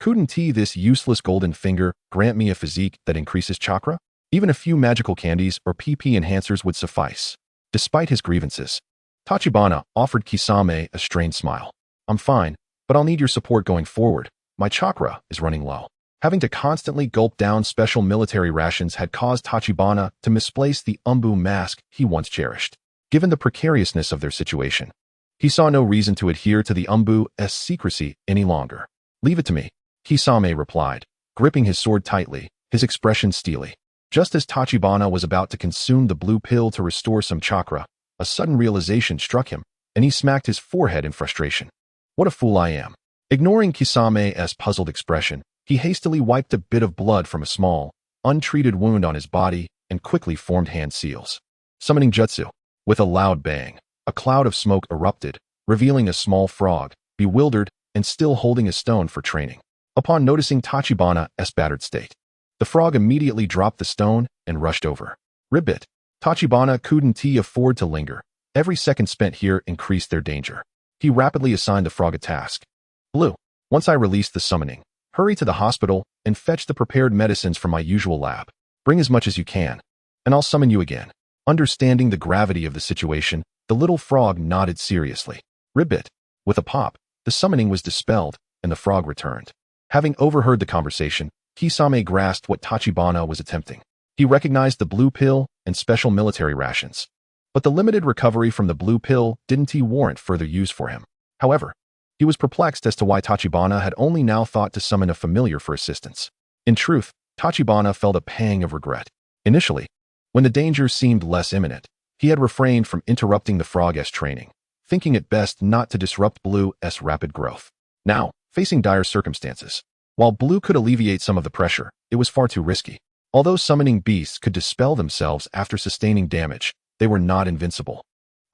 Couldn't this useless golden finger grant me a physique that increases chakra? Even a few magical candies or PP enhancers would suffice. Despite his grievances, Tachibana offered Kisame a strained smile. I'm fine, but I'll need your support going forward. My chakra is running low. Having to constantly gulp down special military rations had caused Tachibana to misplace the Umbu mask he once cherished. Given the precariousness of their situation, he saw no reason to adhere to the Umbu's secrecy any longer. Leave it to me, Kisame replied, gripping his sword tightly, his expression steely. Just as Tachibana was about to consume the blue pill to restore some chakra, a sudden realization struck him, and he smacked his forehead in frustration. What a fool I am. Ignoring Kisame's puzzled expression, he hastily wiped a bit of blood from a small, untreated wound on his body and quickly formed hand seals. Summoning jutsu. With a loud bang, a cloud of smoke erupted, revealing a small frog, bewildered and still holding a stone for training. Upon noticing Tachibana's battered state, the frog immediately dropped the stone and rushed over. Ribbit. Tachibana couldn't afford to linger. Every second spent here increased their danger. He rapidly assigned the frog a task. Blue. Once I release the summoning, hurry to the hospital and fetch the prepared medicines from my usual lab. Bring as much as you can, and I'll summon you again. Understanding the gravity of the situation, the little frog nodded seriously. Ribbit. With a pop, the summoning was dispelled, and the frog returned. Having overheard the conversation, Kisame grasped what Tachibana was attempting. He recognized the blue pill and special military rations. But the limited recovery from the blue pill didn't warrant further use for him. However, he was perplexed as to why Tachibana had only now thought to summon a familiar for assistance. In truth, Tachibana felt a pang of regret. Initially, when the danger seemed less imminent, he had refrained from interrupting the frog's training, thinking it best not to disrupt Blue's rapid growth. Now, facing dire circumstances, while Blue could alleviate some of the pressure, it was far too risky. Although summoning beasts could dispel themselves after sustaining damage, they were not invincible.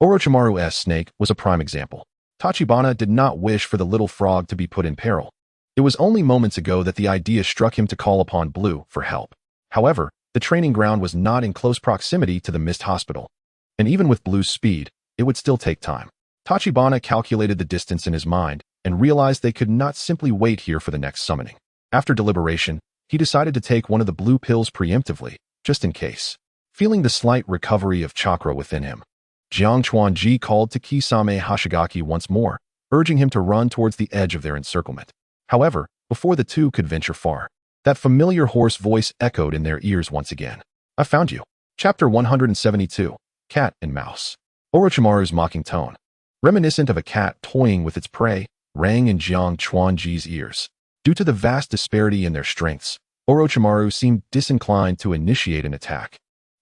Orochimaru's snake was a prime example. Tachibana did not wish for the little frog to be put in peril. It was only moments ago that the idea struck him to call upon Blue for help. However, the training ground was not in close proximity to the Mist Hospital, and even with Blue's speed, it would still take time. Tachibana calculated the distance in his mind and realized they could not simply wait here for the next summoning. After deliberation, he decided to take one of the blue pills preemptively, just in case. Feeling the slight recovery of chakra within him, Jiang Chuanji called to Kisame Hashigaki once more, urging him to run towards the edge of their encirclement. However, before the two could venture far, that familiar hoarse voice echoed in their ears once again. "I found you." Chapter 172, Cat and Mouse. Orochimaru's mocking tone, reminiscent of a cat toying with its prey, rang in Jiang Chuanji's ears. Due to the vast disparity in their strengths, Orochimaru seemed disinclined to initiate an attack,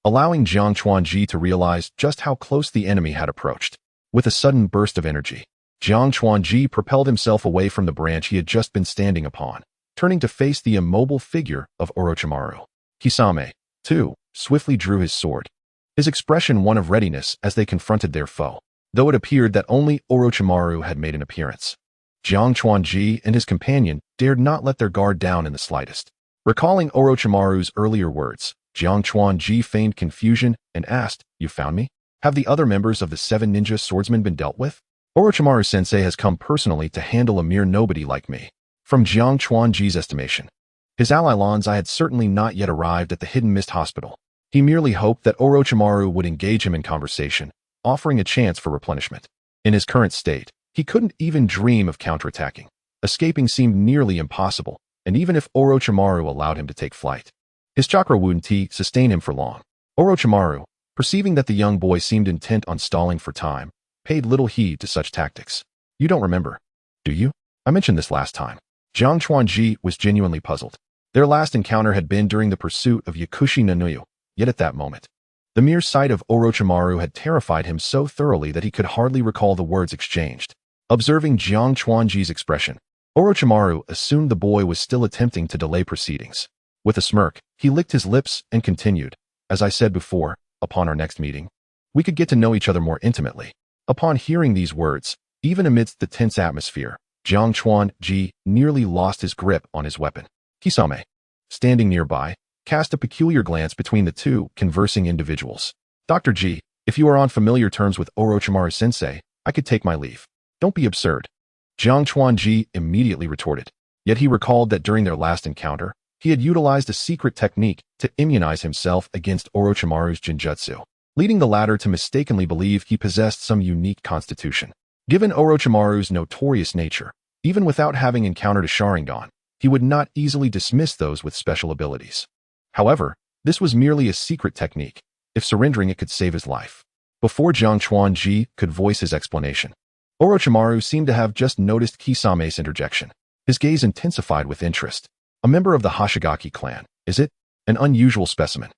allowing Jiang Chuanji to realize just how close the enemy had approached. With a sudden burst of energy, Jiang Chuanji propelled himself away from the branch he had just been standing upon, turning to face the immobile figure of Orochimaru. Kisame, too, swiftly drew his sword, his expression one of readiness as they confronted their foe, though it appeared that only Orochimaru had made an appearance. Jiang Chuanji and his companion dared not let their guard down in the slightest. Recalling Orochimaru's earlier words, Jiang Chuanji feigned confusion and asked, "You found me? Have the other members of the 7 ninja swordsmen been dealt with? Orochimaru-sensei has come personally to handle a mere nobody like me." From Jiang Chuanji's estimation, his ally Lanzai had certainly not yet arrived at the Hidden Mist Hospital. He merely hoped that Orochimaru would engage him in conversation, offering a chance for replenishment. In his current state, he couldn't even dream of counterattacking. Escaping seemed nearly impossible, and even if Orochimaru allowed him to take flight, his chakra wouldn't sustain him for long. Orochimaru, perceiving that the young boy seemed intent on stalling for time, paid little heed to such tactics. "You don't remember, do you? I mentioned this last time." Jiang Chuanji was genuinely puzzled. Their last encounter had been during the pursuit of Yakushi Nanuyo, yet at that moment, the mere sight of Orochimaru had terrified him so thoroughly that he could hardly recall the words exchanged. Observing Jiang Chuanji's expression, Orochimaru assumed the boy was still attempting to delay proceedings. With a smirk, he licked his lips and continued, "As I said before, upon our next meeting, we could get to know each other more intimately." Upon hearing these words, even amidst the tense atmosphere, Jiang Chuanji nearly lost his grip on his weapon. Kisame, standing nearby, cast a peculiar glance between the two conversing individuals. "Dr. G, if you are on familiar terms with Orochimaru-sensei, I could take my leave." "Don't be absurd," Jiang Chuanji immediately retorted. Yet he recalled that during their last encounter, he had utilized a secret technique to immunize himself against Orochimaru's genjutsu, leading the latter to mistakenly believe he possessed some unique constitution. Given Orochimaru's notorious nature, even without having encountered a Sharingan, he would not easily dismiss those with special abilities. However, this was merely a secret technique. If surrendering it could save his life. Before Jiang Chuanji could voice his explanation, Orochimaru seemed to have just noticed Kisame's interjection. His gaze intensified with interest. "A member of the Hoshigaki clan, is it? An unusual specimen.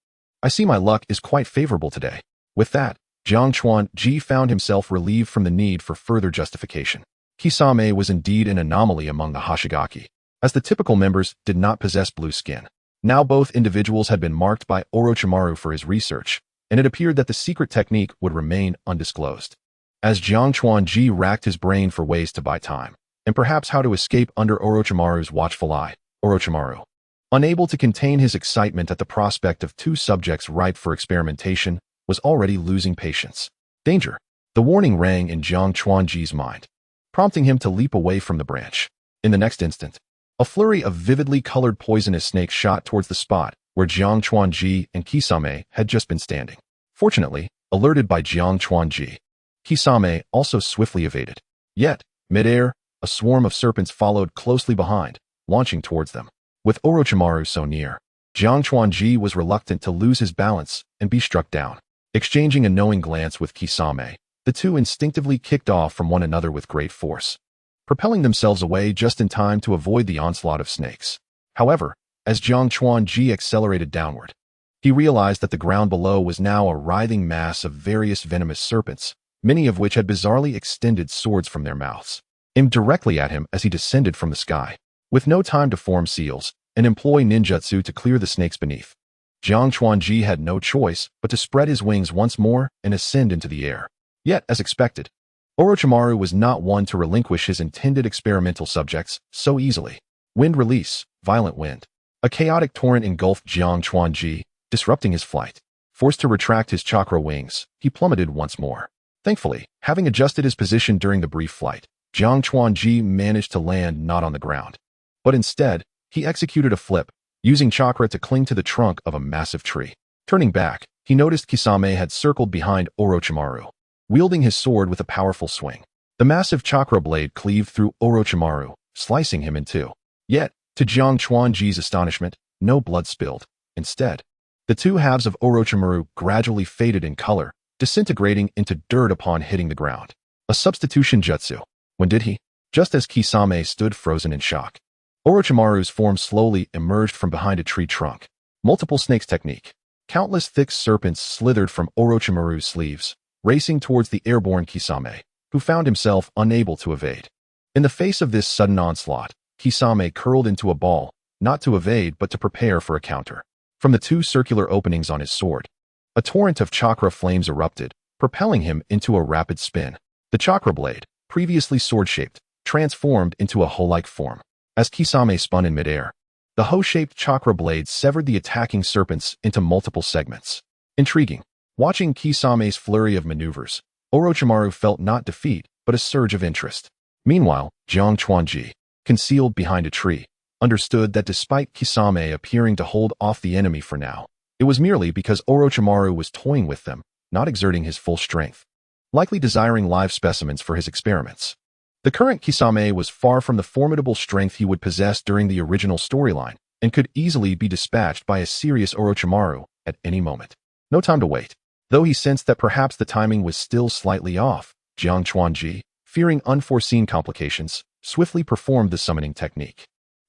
I see my luck is quite favorable today." With that, Jiang Chuanji found himself relieved from the need for further justification. Kisame was indeed an anomaly among the Hoshigaki, as the typical members did not possess blue skin. Now both individuals had been marked by Orochimaru for his research, and it appeared that the secret technique would remain undisclosed. As Jiang Chuanji racked his brain for ways to buy time, and perhaps how to escape under Orochimaru's watchful eye, Orochimaru, unable to contain his excitement at the prospect of two subjects ripe for experimentation, was already losing patience. Danger! The warning rang in Jiang Chuanji's mind, prompting him to leap away from the branch. In the next instant, a flurry of vividly colored poisonous snakes shot towards the spot where Jiang Chuanji and Kisame had just been standing. Fortunately, alerted by Jiang Chuanji, Kisame also swiftly evaded. Yet, mid-air, a swarm of serpents followed closely behind, launching towards them. With Orochimaru so near, Jiang Chuanji was reluctant to lose his balance and be struck down. Exchanging a knowing glance with Kisame, the two instinctively kicked off from one another with great force, propelling themselves away just in time to avoid the onslaught of snakes. However, as Jiang Chuanji accelerated downward, he realized that the ground below was now a writhing mass of various venomous serpents, many of which had bizarrely extended swords from their mouths, aimed directly at him as he descended from the sky. With no time to form seals and employ ninjutsu to clear the snakes beneath, Jiang Chuanji had no choice but to spread his wings once more and ascend into the air. Yet, as expected, Orochimaru was not one to relinquish his intended experimental subjects so easily. Wind release, violent wind. A chaotic torrent engulfed Jiang Chuanji, disrupting his flight. Forced to retract his chakra wings, he plummeted once more. Thankfully, having adjusted his position during the brief flight, Jiang Chuanji managed to land not on the ground, but instead, he executed a flip, using chakra to cling to the trunk of a massive tree. Turning back, he noticed Kisame had circled behind Orochimaru, wielding his sword with a powerful swing. The massive chakra blade cleaved through Orochimaru, slicing him in two. Yet, to Jiang Chuanji's astonishment, no blood spilled. Instead, the two halves of Orochimaru gradually faded in color, disintegrating into dirt upon hitting the ground. A substitution jutsu. When did he? Just as Kisame stood frozen in shock, Orochimaru's form slowly emerged from behind a tree trunk. Multiple snakes technique. Countless thick serpents slithered from Orochimaru's sleeves, racing towards the airborne Kisame, who found himself unable to evade. In the face of this sudden onslaught, Kisame curled into a ball, not to evade but to prepare for a counter. From the two circular openings on his sword, a torrent of chakra flames erupted, propelling him into a rapid spin. The chakra blade, previously sword-shaped, transformed into a hoe-like form. As Kisame spun in midair, the hoe-shaped chakra blade severed the attacking serpents into multiple segments. Intriguing. Watching Kisame's flurry of maneuvers, Orochimaru felt not defeat, but a surge of interest. Meanwhile, Jiang Chuanji, concealed behind a tree, understood that despite Kisame appearing to hold off the enemy for now, it was merely because Orochimaru was toying with them, not exerting his full strength, likely desiring live specimens for his experiments. The current Kisame was far from the formidable strength he would possess during the original storyline, and could easily be dispatched by a serious Orochimaru at any moment. No time to wait. Though he sensed that perhaps the timing was still slightly off, Jiang Chuanji, fearing unforeseen complications, swiftly performed the summoning technique.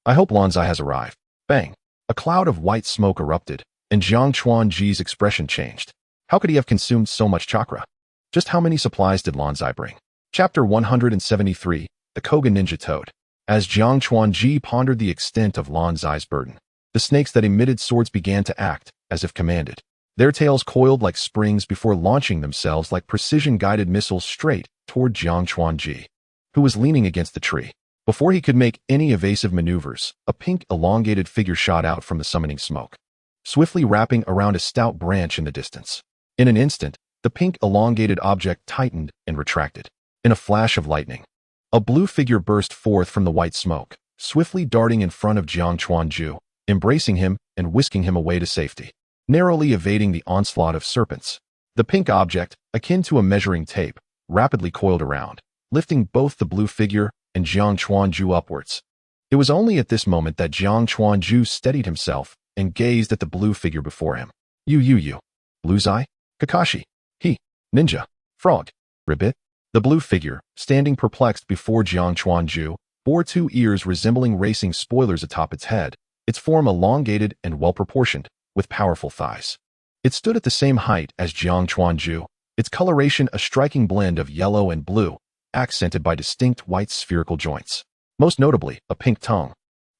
I hope Lanzai has arrived. Bang! A cloud of white smoke erupted, and Jiang Chuanji's expression changed. How could he have consumed so much chakra? Just how many supplies did Lanzai bring? Chapter 173, The Koga Ninja Toad. As Jiang Chuanji pondered the extent of Lanzai's burden, the snakes that emitted swords began to act, as if commanded. Their tails coiled like springs before launching themselves like precision-guided missiles straight toward Jiang Chuanji, who was leaning against the tree. Before he could make any evasive maneuvers, a pink, elongated figure shot out from the summoning smoke, swiftly wrapping around a stout branch in the distance. In an instant, the pink, elongated object tightened and retracted. In a flash of lightning, a blue figure burst forth from the white smoke, swiftly darting in front of Jiang Chuanji, embracing him and whisking him away to safety, narrowly evading the onslaught of serpents. The pink object, akin to a measuring tape, rapidly coiled around, lifting both the blue figure and Jiang Chuanji upwards. It was only at this moment that Jiang Chuanji steadied himself and gazed at the blue figure before him. You. Blue's Eye? Kakashi. He. Ninja. Frog. Ribbit. The blue figure, standing perplexed before Jiang Chuanji, bore two ears resembling racing spoilers atop its head, its form elongated and well-proportioned, with powerful thighs. It stood at the same height as Jiang Chuanji, its coloration a striking blend of yellow and blue, accented by distinct white spherical joints. Most notably, a pink tongue,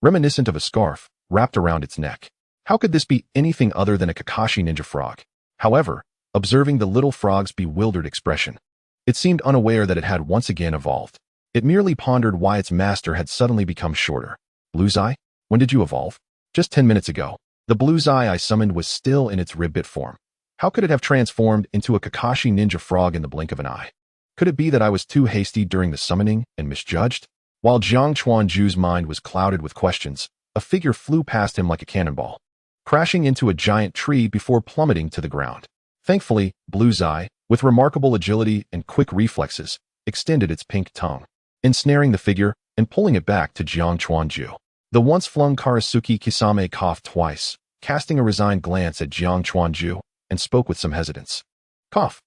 reminiscent of a scarf, wrapped around its neck. How could this be anything other than a Kakashi ninja frog? However, observing the little frog's bewildered expression, it seemed unaware that it had once again evolved. It merely pondered why its master had suddenly become shorter. Blue's Eye? When did you evolve? Just 10 minutes ago. The Blue's Eye I summoned was still in its ribbit form. How could it have transformed into a Kakashi ninja frog in the blink of an eye? Could it be that I was too hasty during the summoning and misjudged? While Jiang Chuanji's mind was clouded with questions, a figure flew past him like a cannonball, crashing into a giant tree before plummeting to the ground. Thankfully, Blue's Eye, with remarkable agility and quick reflexes, extended its pink tongue, ensnaring the figure and pulling it back to Jiang Chuanji. The once-flung Karasuki Kisame coughed twice, casting a resigned glance at Jiang Chuanji, and spoke with some hesitance. Cough.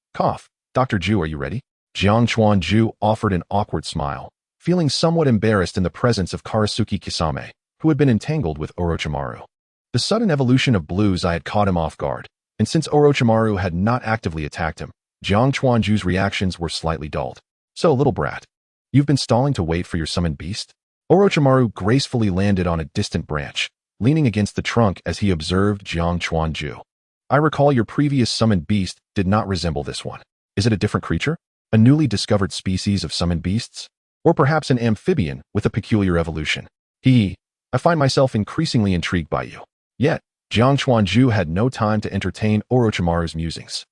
Dr. Ju, are you ready? Jiang Chuanji offered an awkward smile, feeling somewhat embarrassed in the presence of Karasuki Kisame, who had been entangled with Orochimaru. The sudden evolution of Blue's Eye had caught him off guard, and since Orochimaru had not actively attacked him, Jiang Chuanji's reactions were slightly dulled. So, little brat, you've been stalling to wait for your summoned beast? Orochimaru gracefully landed on a distant branch, leaning against the trunk as he observed Jiang Chuanji. I recall your previous summoned beast did not resemble this one. Is it a different creature? A newly discovered species of summoned beasts? Or perhaps an amphibian with a peculiar evolution? I find myself increasingly intrigued by you. Yet, Jiang Chuanji had no time to entertain Orochimaru's musings.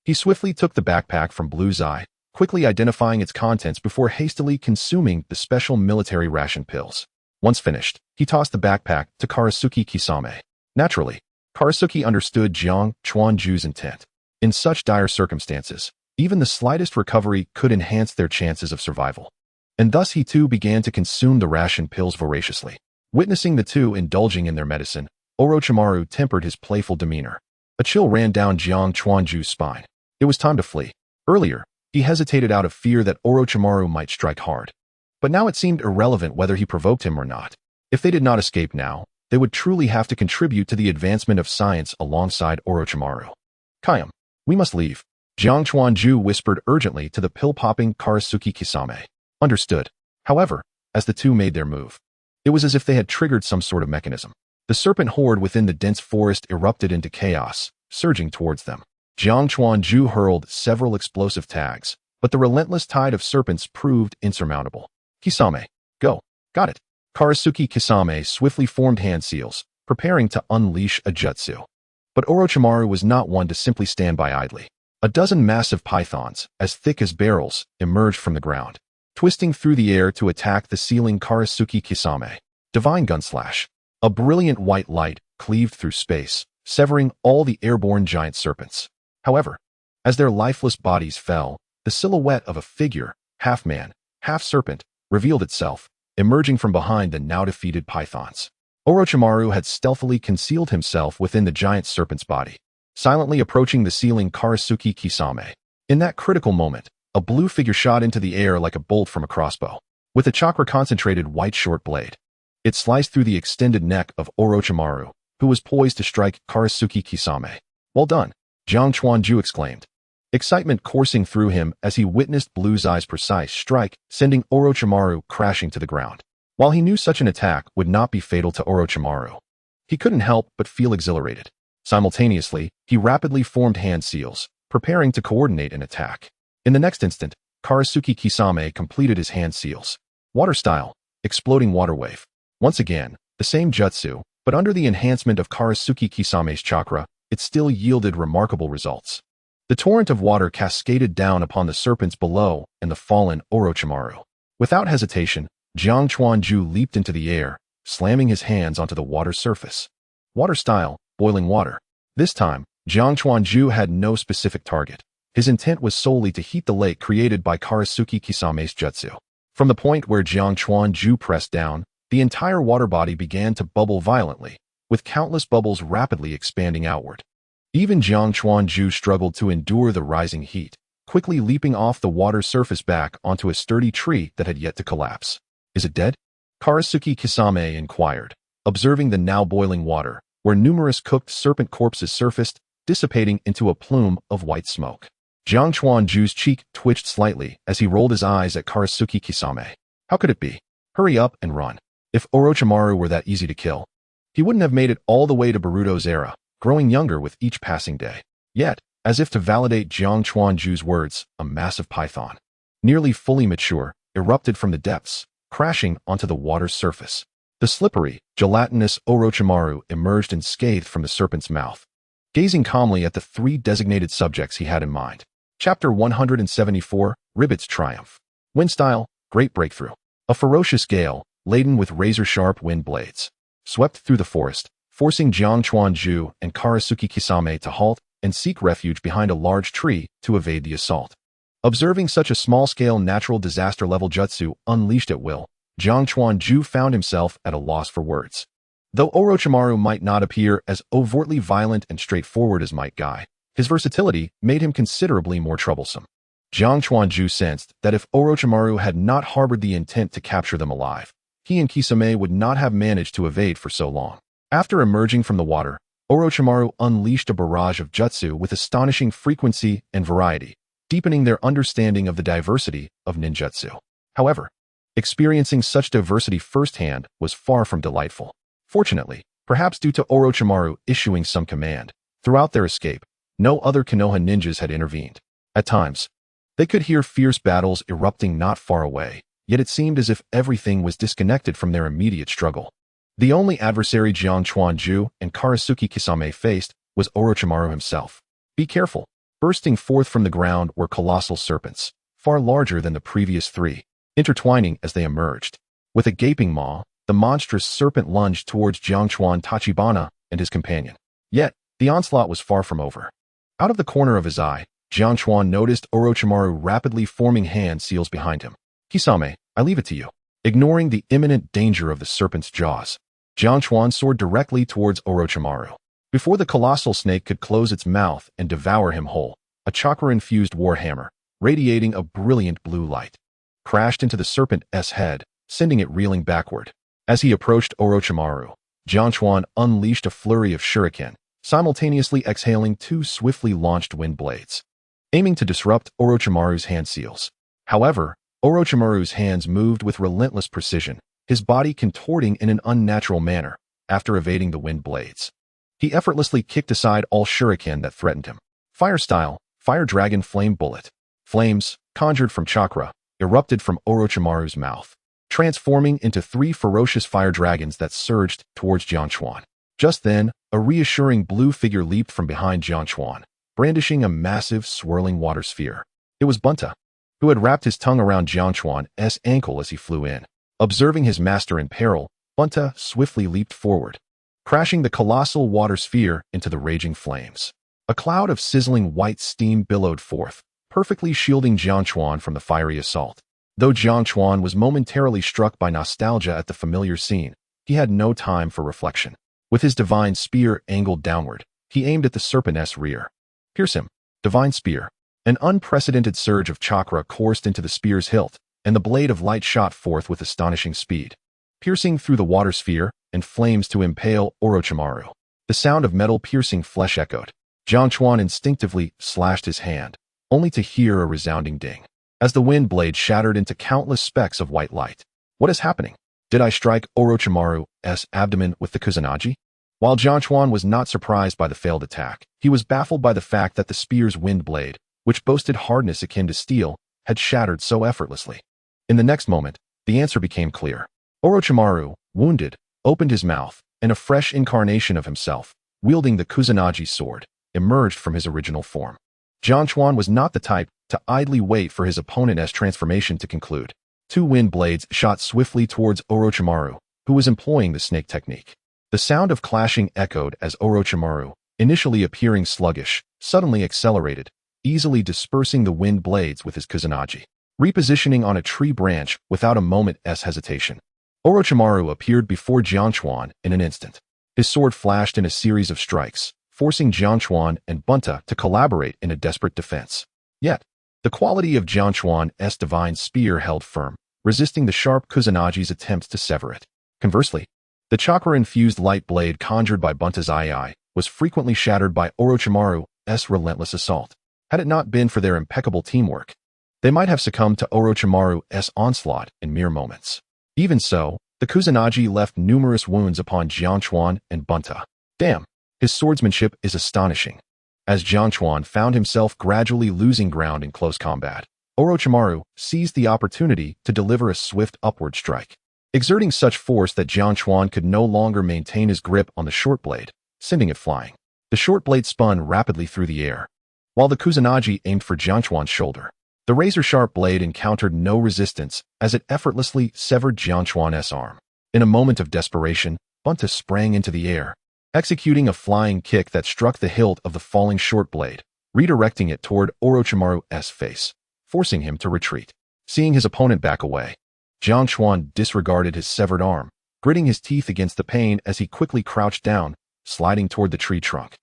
He swiftly took the backpack from Blue's Eye, quickly identifying its contents before hastily consuming the special military ration pills. Once finished, he tossed the backpack to Karasuki Kisame. Naturally, Karasuki understood Jiang Chuanji's intent. In such dire circumstances, Even the slightest recovery could enhance their chances of survival. And thus he too began to consume the ration pills voraciously. Witnessing the two indulging in their medicine, Orochimaru tempered his playful demeanor. A chill ran down Jiang Chuanju's spine. It was time to flee. Earlier, he hesitated out of fear that Orochimaru might strike hard. But now it seemed irrelevant whether he provoked him or not. If they did not escape now, they would truly have to contribute to the advancement of science alongside Orochimaru. Kayam, we must leave. Jiang Chuanju whispered urgently to the pill-popping Karasuki-Kisame. Understood. However, as the two made their move, it was as if they had triggered some sort of mechanism. The serpent horde within the dense forest erupted into chaos, surging towards them. Jiang Chuanju hurled several explosive tags, but the relentless tide of serpents proved insurmountable. Kisame, go. Got it. Karasuki-Kisame swiftly formed hand seals, preparing to unleash a jutsu. But Orochimaru was not one to simply stand by idly. A dozen massive pythons, as thick as barrels, emerged from the ground, twisting through the air to attack the ceiling Karasuki-Kisame. Divine Gunslash. A brilliant white light cleaved through space, severing all the airborne giant serpents. However, as their lifeless bodies fell, the silhouette of a figure, half man, half serpent, revealed itself, emerging from behind the now-defeated pythons. Orochimaru had stealthily concealed himself within the giant serpent's body, silently approaching the ceiling Karasuki-Kisame. In that critical moment, a blue figure shot into the air like a bolt from a crossbow. With a chakra-concentrated white short blade, it sliced through the extended neck of Orochimaru, who was poised to strike Karasuki-Kisame. Well done, Jiang Chuanju exclaimed, excitement coursing through him as he witnessed Blue's eye's precise strike, sending Orochimaru crashing to the ground. While he knew such an attack would not be fatal to Orochimaru, he couldn't help but feel exhilarated. Simultaneously, he rapidly formed hand seals, preparing to coordinate an attack. In the next instant, Karasuki-Kisame completed his hand seals. Water style, exploding water wave. Once again, the same jutsu, but under the enhancement of Karasuki-Kisame's chakra, it still yielded remarkable results. The torrent of water cascaded down upon the serpents below and the fallen Orochimaru. Without hesitation, Jiang Chuanju leaped into the air, slamming his hands onto the water surface. Water style, boiling water. This time, Jiang Chuanju had no specific target. His intent was solely to heat the lake created by Karasuki-Kisame's jutsu. From the point where Jiang Chuanju pressed down, the entire water body began to bubble violently, with countless bubbles rapidly expanding outward. Even Jiang Chuanju struggled to endure the rising heat, quickly leaping off the water surface back onto a sturdy tree that had yet to collapse. Is it dead? Karasuki-Kisame inquired, observing the now boiling water, where numerous cooked serpent corpses surfaced, dissipating into a plume of white smoke. Jiang Chuanju's cheek twitched slightly as he rolled his eyes at Karasuki-Kisame. How could it be? Hurry up and run. If Orochimaru were that easy to kill, he wouldn't have made it all the way to Boruto's era, growing younger with each passing day. Yet, as if to validate Jiang Chuanju's words, a massive python, nearly fully mature, erupted from the depths, crashing onto the water's surface. The slippery, gelatinous Orochimaru emerged unscathed from the serpent's mouth, gazing calmly at the three designated subjects he had in mind. Chapter 174, Ribbit's Triumph. Wind style, Great Breakthrough. A ferocious gale, laden with razor-sharp wind blades, swept through the forest, forcing Jiang Chuanju and Karasuki-Kisame to halt and seek refuge behind a large tree to evade the assault. Observing such a small-scale natural disaster-level jutsu unleashed at will, Jiang Chuanju found himself at a loss for words. Though Orochimaru might not appear as overtly violent and straightforward as Might Guy, his versatility made him considerably more troublesome. Jiang Chuanju sensed that if Orochimaru had not harbored the intent to capture them alive, he and Kisame would not have managed to evade for so long. After emerging from the water, Orochimaru unleashed a barrage of jutsu with astonishing frequency and variety, deepening their understanding of the diversity of ninjutsu. However, experiencing such diversity firsthand was far from delightful. Fortunately, perhaps due to Orochimaru issuing some command, throughout their escape, no other Konoha ninjas had intervened. At times, they could hear fierce battles erupting not far away, yet it seemed as if everything was disconnected from their immediate struggle. The only adversary Jiang Chuanju and Karasuki-Kisame faced was Orochimaru himself. Be careful. Bursting forth from the ground were colossal serpents, far larger than the previous three, intertwining as they emerged. With a gaping maw, the monstrous serpent lunged towards Jiang Chuan Tachibana and his companion. Yet, the onslaught was far from over. Out of the corner of his eye, Jiangchuan noticed Orochimaru rapidly forming hand seals behind him. "Kisame, I leave it to you." Ignoring the imminent danger of the serpent's jaws, Jiangchuan soared directly towards Orochimaru. Before the colossal snake could close its mouth and devour him whole, a chakra-infused warhammer, radiating a brilliant blue light, crashed into the serpent's head, sending it reeling backward. As he approached Orochimaru, Jiangchuan unleashed a flurry of shuriken, simultaneously exhaling two swiftly launched wind blades, aiming to disrupt Orochimaru's hand seals. However, Orochimaru's hands moved with relentless precision, his body contorting in an unnatural manner after evading the wind blades. He effortlessly kicked aside all shuriken that threatened him. Fire style, Fire Dragon Flame Bullet. Flames, conjured from chakra, erupted from Orochimaru's mouth, transforming into three ferocious fire dragons that surged towards Jiangchuan. Just then, a reassuring blue figure leaped from behind Jiangchuan, brandishing a massive, swirling water sphere. It was Bunta, who had wrapped his tongue around Jiangchuan's ankle as he flew in. Observing his master in peril, Bunta swiftly leaped forward, crashing the colossal water sphere into the raging flames. A cloud of sizzling white steam billowed forth, perfectly shielding Jiangchuan from the fiery assault. Though Jiangchuan was momentarily struck by nostalgia at the familiar scene, he had no time for reflection. With his divine spear angled downward, he aimed at the serpent's rear. "Pierce him." Divine spear. An unprecedented surge of chakra coursed into the spear's hilt, and the blade of light shot forth with astonishing speed, piercing through the water sphere and flames to impale Orochimaru. The sound of metal piercing flesh echoed. Jiangchuan instinctively slashed his hand, only to hear a resounding ding, as the wind blade shattered into countless specks of white light. What is happening? Did I strike Orochimaru's abdomen with the Kusanagi? While Jiangchuan was not surprised by the failed attack, he was baffled by the fact that the spear's wind blade, which boasted hardness akin to steel, had shattered so effortlessly. In the next moment, the answer became clear. Orochimaru, wounded, opened his mouth, and a fresh incarnation of himself, wielding the Kusanagi sword, emerged from his original form. Jiangchuan was not the type to idly wait for his opponent's transformation to conclude. Two wind blades shot swiftly towards Orochimaru, who was employing the snake technique. The sound of clashing echoed as Orochimaru, initially appearing sluggish, suddenly accelerated, easily dispersing the wind blades with his Kusanagi, repositioning on a tree branch without a moment's hesitation. Orochimaru appeared before Jiangchuan in an instant. His sword flashed in a series of strikes, forcing Jiangchuan and Bunta to collaborate in a desperate defense. Yet, the quality of Jiangchuan's divine spear held firm, resisting the sharp Kusanagi's attempts to sever it. Conversely, the chakra-infused light blade conjured by Bunta's eye was frequently shattered by Orochimaru's relentless assault. Had it not been for their impeccable teamwork, they might have succumbed to Orochimaru's onslaught in mere moments. Even so, the Kusanagi left numerous wounds upon Jiangchuan and Bunta. Damn, his swordsmanship is astonishing. As Jiangchuan found himself gradually losing ground in close combat, Orochimaru seized the opportunity to deliver a swift upward strike, exerting such force that Jiangchuan could no longer maintain his grip on the short blade, sending it flying. The short blade spun rapidly through the air, while the Kusanagi aimed for Jiangchuan's shoulder. The razor-sharp blade encountered no resistance as it effortlessly severed Jiangchuan's arm. In a moment of desperation, Bunta sprang into the air, executing a flying kick that struck the hilt of the falling short blade, redirecting it toward Orochimaru's face, forcing him to retreat. Seeing his opponent back away, Jiangchuan disregarded his severed arm, gritting his teeth against the pain as he quickly crouched down, sliding toward the tree trunk,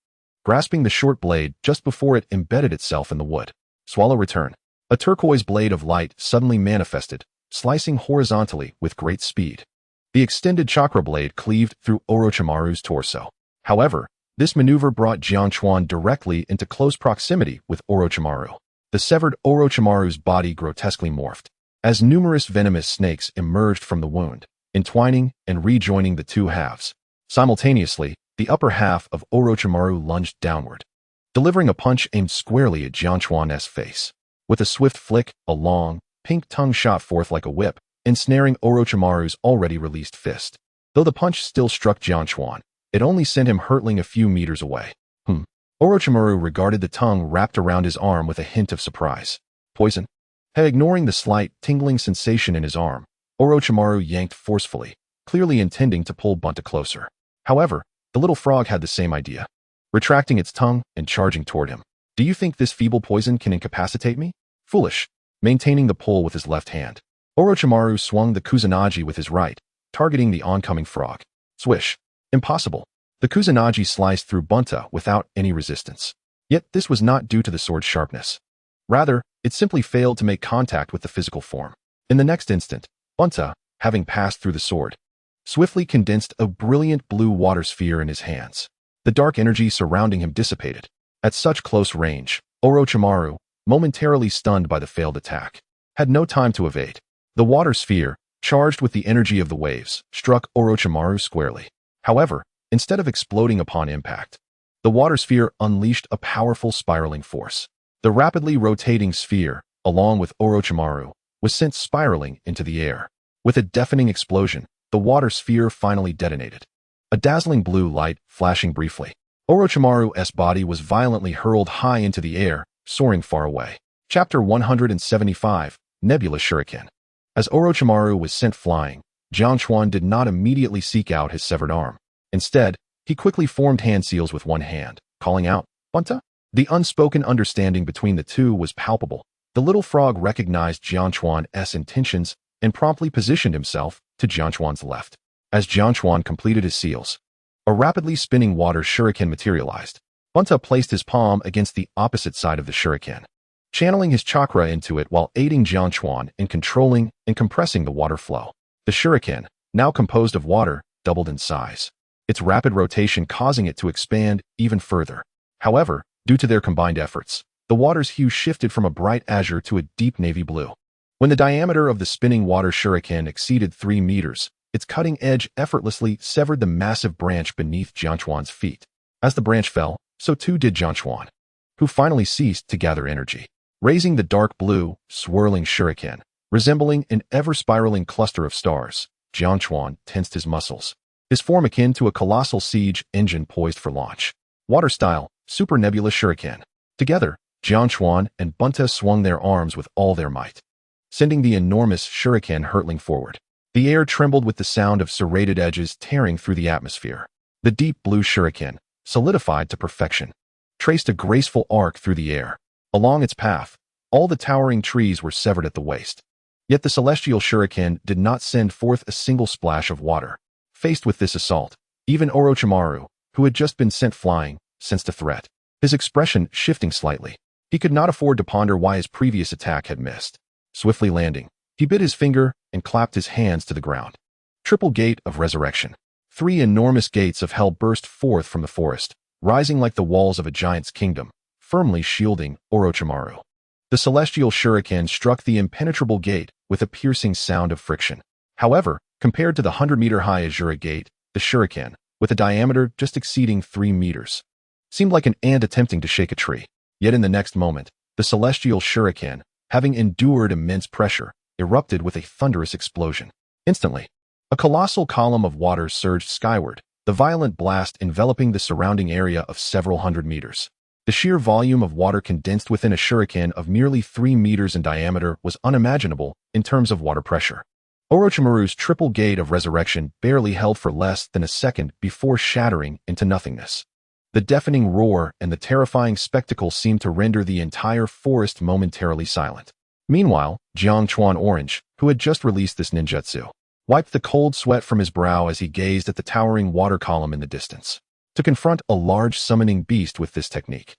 grasping the short blade just before it embedded itself in the wood. Swallow return. A turquoise blade of light suddenly manifested, slicing horizontally with great speed. The extended chakra blade cleaved through Orochimaru's torso. However, this maneuver brought Jiangchuan directly into close proximity with Orochimaru. The severed Orochimaru's body grotesquely morphed, as numerous venomous snakes emerged from the wound, entwining and rejoining the two halves. Simultaneously, the upper half of Orochimaru lunged downward, delivering a punch aimed squarely at Jiangchuan's face. With a swift flick, a long, pink tongue shot forth like a whip, ensnaring Orochimaru's already released fist. Though the punch still struck Jiangchuan, it only sent him hurtling a few meters away. Orochimaru regarded the tongue wrapped around his arm with a hint of surprise. Poison? Ignoring the slight, tingling sensation in his arm, Orochimaru yanked forcefully, clearly intending to pull Bunta closer. However, the little frog had the same idea, retracting its tongue and charging toward him. Do you think this feeble poison can incapacitate me? Foolish. Maintaining the pull with his left hand, Orochimaru swung the Kusanagi with his right, targeting the oncoming frog. Swish. Impossible. The Kusanagi sliced through Bunta without any resistance. Yet this was not due to the sword's sharpness. Rather, it simply failed to make contact with the physical form. In the next instant, Bunta, having passed through the sword, swiftly condensed a brilliant blue water sphere in his hands. The dark energy surrounding him dissipated. At such close range, Orochimaru, momentarily stunned by the failed attack, had no time to evade. The water sphere, charged with the energy of the waves, struck Orochimaru squarely. However, instead of exploding upon impact, the water sphere unleashed a powerful spiraling force. The rapidly rotating sphere, along with Orochimaru, was sent spiraling into the air. With a deafening explosion, the water sphere finally detonated. A dazzling blue light flashing briefly. Orochimaru's body was violently hurled high into the air, soaring far away. Chapter 175, Nebula Shuriken. As Orochimaru was sent flying, Jiang Chuan did not immediately seek out his severed arm. Instead, he quickly formed hand seals with one hand, calling out, "Bunta?" The unspoken understanding between the two was palpable. The little frog recognized Jiang Chuan's intentions and promptly positioned himself to Jiang Chuan's left. As Jiang Chuan completed his seals, a rapidly spinning water shuriken materialized. Bunta placed his palm against the opposite side of the shuriken, channeling his chakra into it while aiding Jiang Chuan in controlling and compressing the water flow. The shuriken, now composed of water, doubled in size, its rapid rotation causing it to expand even further. However, due to their combined efforts, the water's hue shifted from a bright azure to a deep navy blue. When the diameter of the spinning water shuriken exceeded 3 meters, its cutting edge effortlessly severed the massive branch beneath Jiang Chuan's feet. As the branch fell, so too did Jiang Chuan, who finally ceased to gather energy. Raising the dark blue, swirling shuriken, resembling an ever-spiraling cluster of stars, Jiang Chuan tensed his muscles, his form akin to a colossal siege engine poised for launch. Water-style, super nebula shuriken. Together, Jiang Chuan and Bunta swung their arms with all their might, sending the enormous shuriken hurtling forward. The air trembled with the sound of serrated edges tearing through the atmosphere. The deep blue shuriken, solidified to perfection, traced a graceful arc through the air. Along its path, all the towering trees were severed at the waist. Yet the celestial shuriken did not send forth a single splash of water. Faced with this assault, even Orochimaru, who had just been sent flying, sensed a threat. His expression shifting slightly. He could not afford to ponder why his previous attack had missed. Swiftly landing, he bit his finger and clapped his hands to the ground. Triple Gate of Resurrection. 3 enormous gates of hell burst forth from the forest, rising like the walls of a giant's kingdom, firmly shielding Orochimaru. The celestial shuriken struck the impenetrable gate with a piercing sound of friction. However, compared to the 100-meter-high Azura gate, the shuriken, with a diameter just exceeding 3 meters, seemed like an ant attempting to shake a tree. Yet in the next moment, the celestial shuriken, having endured immense pressure, erupted with a thunderous explosion. Instantly, a colossal column of water surged skyward, the violent blast enveloping the surrounding area of several hundred meters. The sheer volume of water condensed within a shuriken of merely 3 meters in diameter was unimaginable in terms of water pressure. Orochimaru's triple gate of resurrection barely held for less than a second before shattering into nothingness. The deafening roar and the terrifying spectacle seemed to render the entire forest momentarily silent. Meanwhile, Jiang Chuan Orange, who had just released this ninjutsu, wiped the cold sweat from his brow as he gazed at the towering water column in the distance. To confront a large summoning beast with this technique,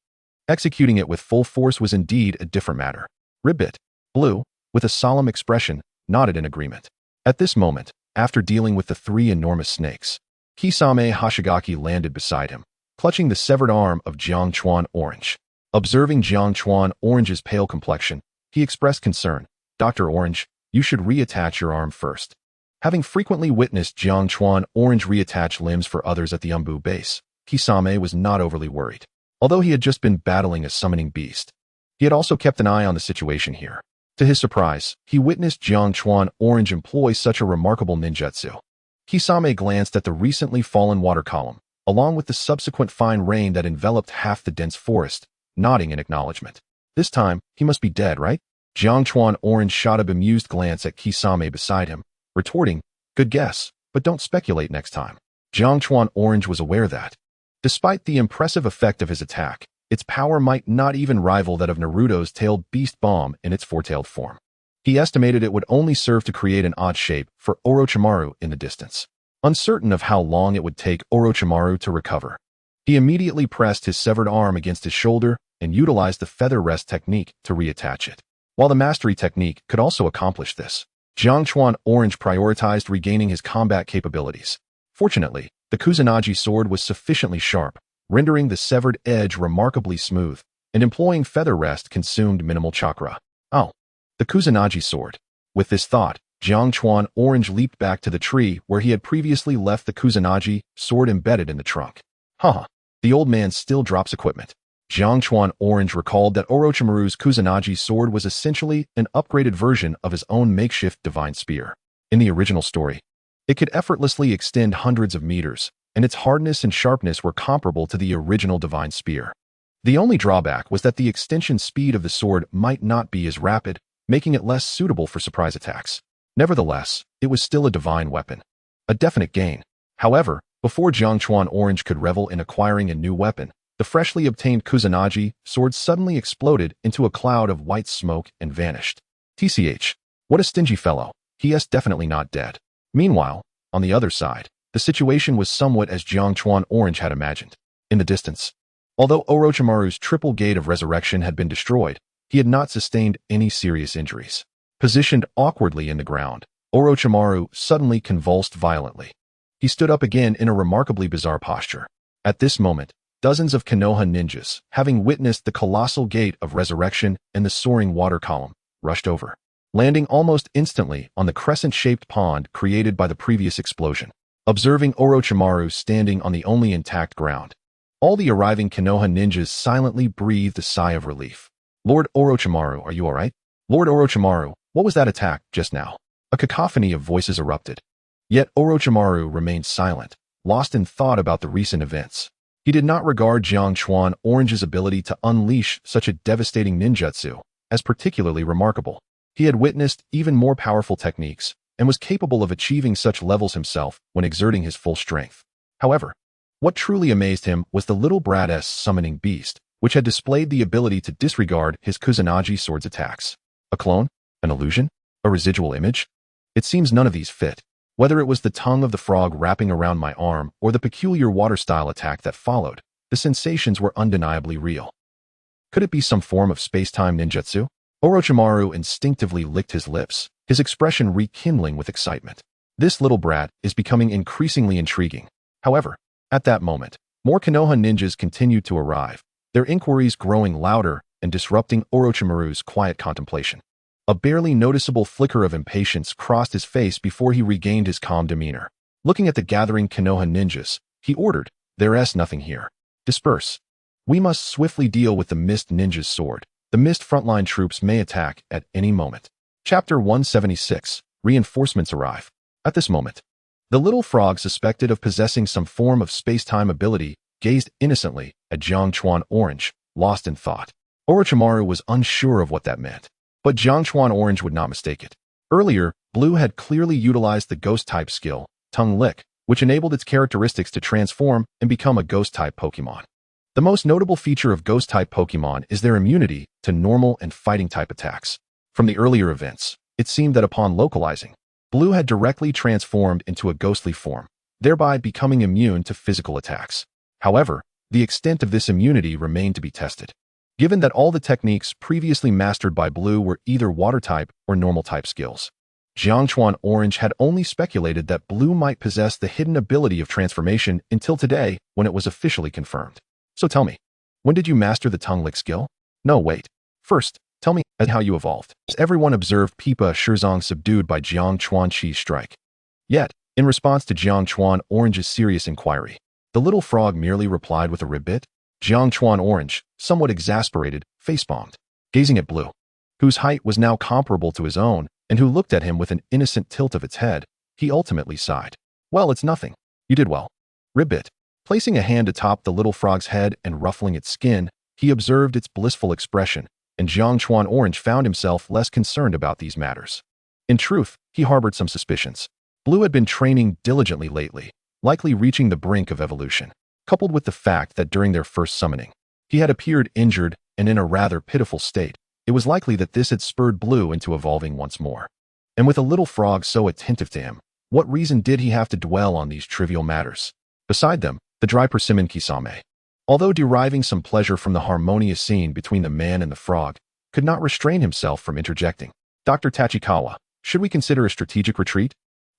executing it with full force was indeed a different matter. Ribbit, Blue, with a solemn expression, nodded in agreement. At this moment, after dealing with the 3 enormous snakes, Kisame Hashigaki landed beside him, clutching the severed arm of Jiang Chuan Orange. Observing Jiang Chuan Orange's pale complexion, he expressed concern. "Dr. Orange, you should reattach your arm first." Having frequently witnessed Jiang Chuan Orange reattach limbs for others at the Umbu base, Kisame was not overly worried. Although he had just been battling a summoning beast, he had also kept an eye on the situation here. To his surprise, he witnessed Jiang Chuan Orange employ such a remarkable ninjutsu. Kisame glanced at the recently fallen water column, along with the subsequent fine rain that enveloped half the dense forest, nodding in acknowledgement. This time, he must be dead, right? Jiang Chuan Orange shot a bemused glance at Kisame beside him, retorting, "Good guess, but don't speculate next time." Jiang Chuan Orange was aware that, despite the impressive effect of his attack, its power might not even rival that of Naruto's tailed beast bomb in its four-tailed form. He estimated it would only serve to create an odd shape for Orochimaru in the distance. Uncertain of how long it would take Orochimaru to recover, he immediately pressed his severed arm against his shoulder and utilized the feather rest technique to reattach it. While the mastery technique could also accomplish this, Jiangchuan Orange prioritized regaining his combat capabilities. Fortunately, the Kusanagi sword was sufficiently sharp, rendering the severed edge remarkably smooth, and employing feather rest consumed minimal chakra. Oh, the Kusanagi sword. With this thought, Jiangchuan Orange leaped back to the tree where he had previously left the Kusanagi sword embedded in the trunk. The old man still drops equipment. Jiangchuan Orange recalled that Orochimaru's Kusanagi sword was essentially an upgraded version of his own makeshift divine spear. In the original story, it could effortlessly extend hundreds of meters, and its hardness and sharpness were comparable to the original divine spear. The only drawback was that the extension speed of the sword might not be as rapid, making it less suitable for surprise attacks. Nevertheless, it was still a divine weapon. A definite gain. However, before Jiangchuan Orange could revel in acquiring a new weapon, the freshly obtained Kusanagi sword suddenly exploded into a cloud of white smoke and vanished. TCH. What a stingy fellow. He is definitely not dead. Meanwhile, on the other side, the situation was somewhat as Jiangchuan Orange had imagined. In the distance, although Orochimaru's triple gate of resurrection had been destroyed, he had not sustained any serious injuries. Positioned awkwardly in the ground, Orochimaru suddenly convulsed violently. He stood up again in a remarkably bizarre posture. At this moment, dozens of Konoha ninjas, having witnessed the colossal gate of resurrection and the soaring water column, rushed over, landing almost instantly on the crescent-shaped pond created by the previous explosion. Observing Orochimaru standing on the only intact ground, all the arriving Konoha ninjas silently breathed a sigh of relief. Lord Orochimaru, are you all right? Lord Orochimaru, what was that attack just now? A cacophony of voices erupted. Yet Orochimaru remained silent, lost in thought about the recent events. He did not regard Jiangchuan Orange's ability to unleash such a devastating ninjutsu as particularly remarkable. He had witnessed even more powerful techniques and was capable of achieving such levels himself when exerting his full strength. However, what truly amazed him was the little brat-esque summoning beast, which had displayed the ability to disregard his Kusanagi sword's attacks. A clone? An illusion? A residual image? It seems none of these fit. Whether it was the tongue of the frog wrapping around my arm or the peculiar water-style attack that followed, the sensations were undeniably real. Could it be some form of space-time ninjutsu? Orochimaru instinctively licked his lips, his expression rekindling with excitement. This little brat is becoming increasingly intriguing. However, at that moment, more Konoha ninjas continued to arrive, their inquiries growing louder and disrupting Orochimaru's quiet contemplation. A barely noticeable flicker of impatience crossed his face before he regained his calm demeanor. Looking at the gathering Konoha ninjas, he ordered, "There's nothing here. Disperse. We must swiftly deal with the Mist Ninja's sword. The Mist frontline troops may attack at any moment." Chapter 176. Reinforcements arrive. At this moment, the little frog suspected of possessing some form of space-time ability gazed innocently at Jiangchuan Orange, lost in thought. Orochimaru was unsure of what that meant, but Jiangchuan Orange would not mistake it. Earlier, Blue had clearly utilized the Ghost-type skill, Tongue Lick, which enabled its characteristics to transform and become a Ghost-type Pokemon. The most notable feature of Ghost-type Pokemon is their immunity to normal and fighting-type attacks. From the earlier events, it seemed that upon localizing, Blue had directly transformed into a ghostly form, thereby becoming immune to physical attacks. However, the extent of this immunity remained to be tested. Given that all the techniques previously mastered by Blue were either water-type or normal-type skills, Jiangchuan Orange had only speculated that Blue might possess the hidden ability of transformation until today when it was officially confirmed. So tell me, when did you master the Tongue Lick skill? No, wait. First, tell me how you evolved. Everyone observed Pipa Shirzong subdued by Jiangchuan Chi's strike. Yet, in response to Jiangchuan Orange's serious inquiry, the little frog merely replied with a ribbit. Jiangchuan Orange, somewhat exasperated, face-palmed, gazing at Blue, whose height was now comparable to his own, and who looked at him with an innocent tilt of its head. He ultimately sighed. Well, it's nothing. You did well. Ribbit. Placing a hand atop the little frog's head and ruffling its skin, he observed its blissful expression, and Jiangchuan Orange found himself less concerned about these matters. In truth, he harbored some suspicions. Blue had been training diligently lately, likely reaching the brink of evolution. Coupled with the fact that during their first summoning, He had appeared injured and in a rather pitiful state. It was likely that this had spurred Blue into evolving once more. And with a little frog so attentive to him, what reason did he have to dwell on these trivial matters? Beside them, the dry persimmon Kisame, although deriving some pleasure from the harmonious scene between the man and the frog, could not restrain himself from interjecting. Dr. Tachikawa, should we consider a strategic retreat?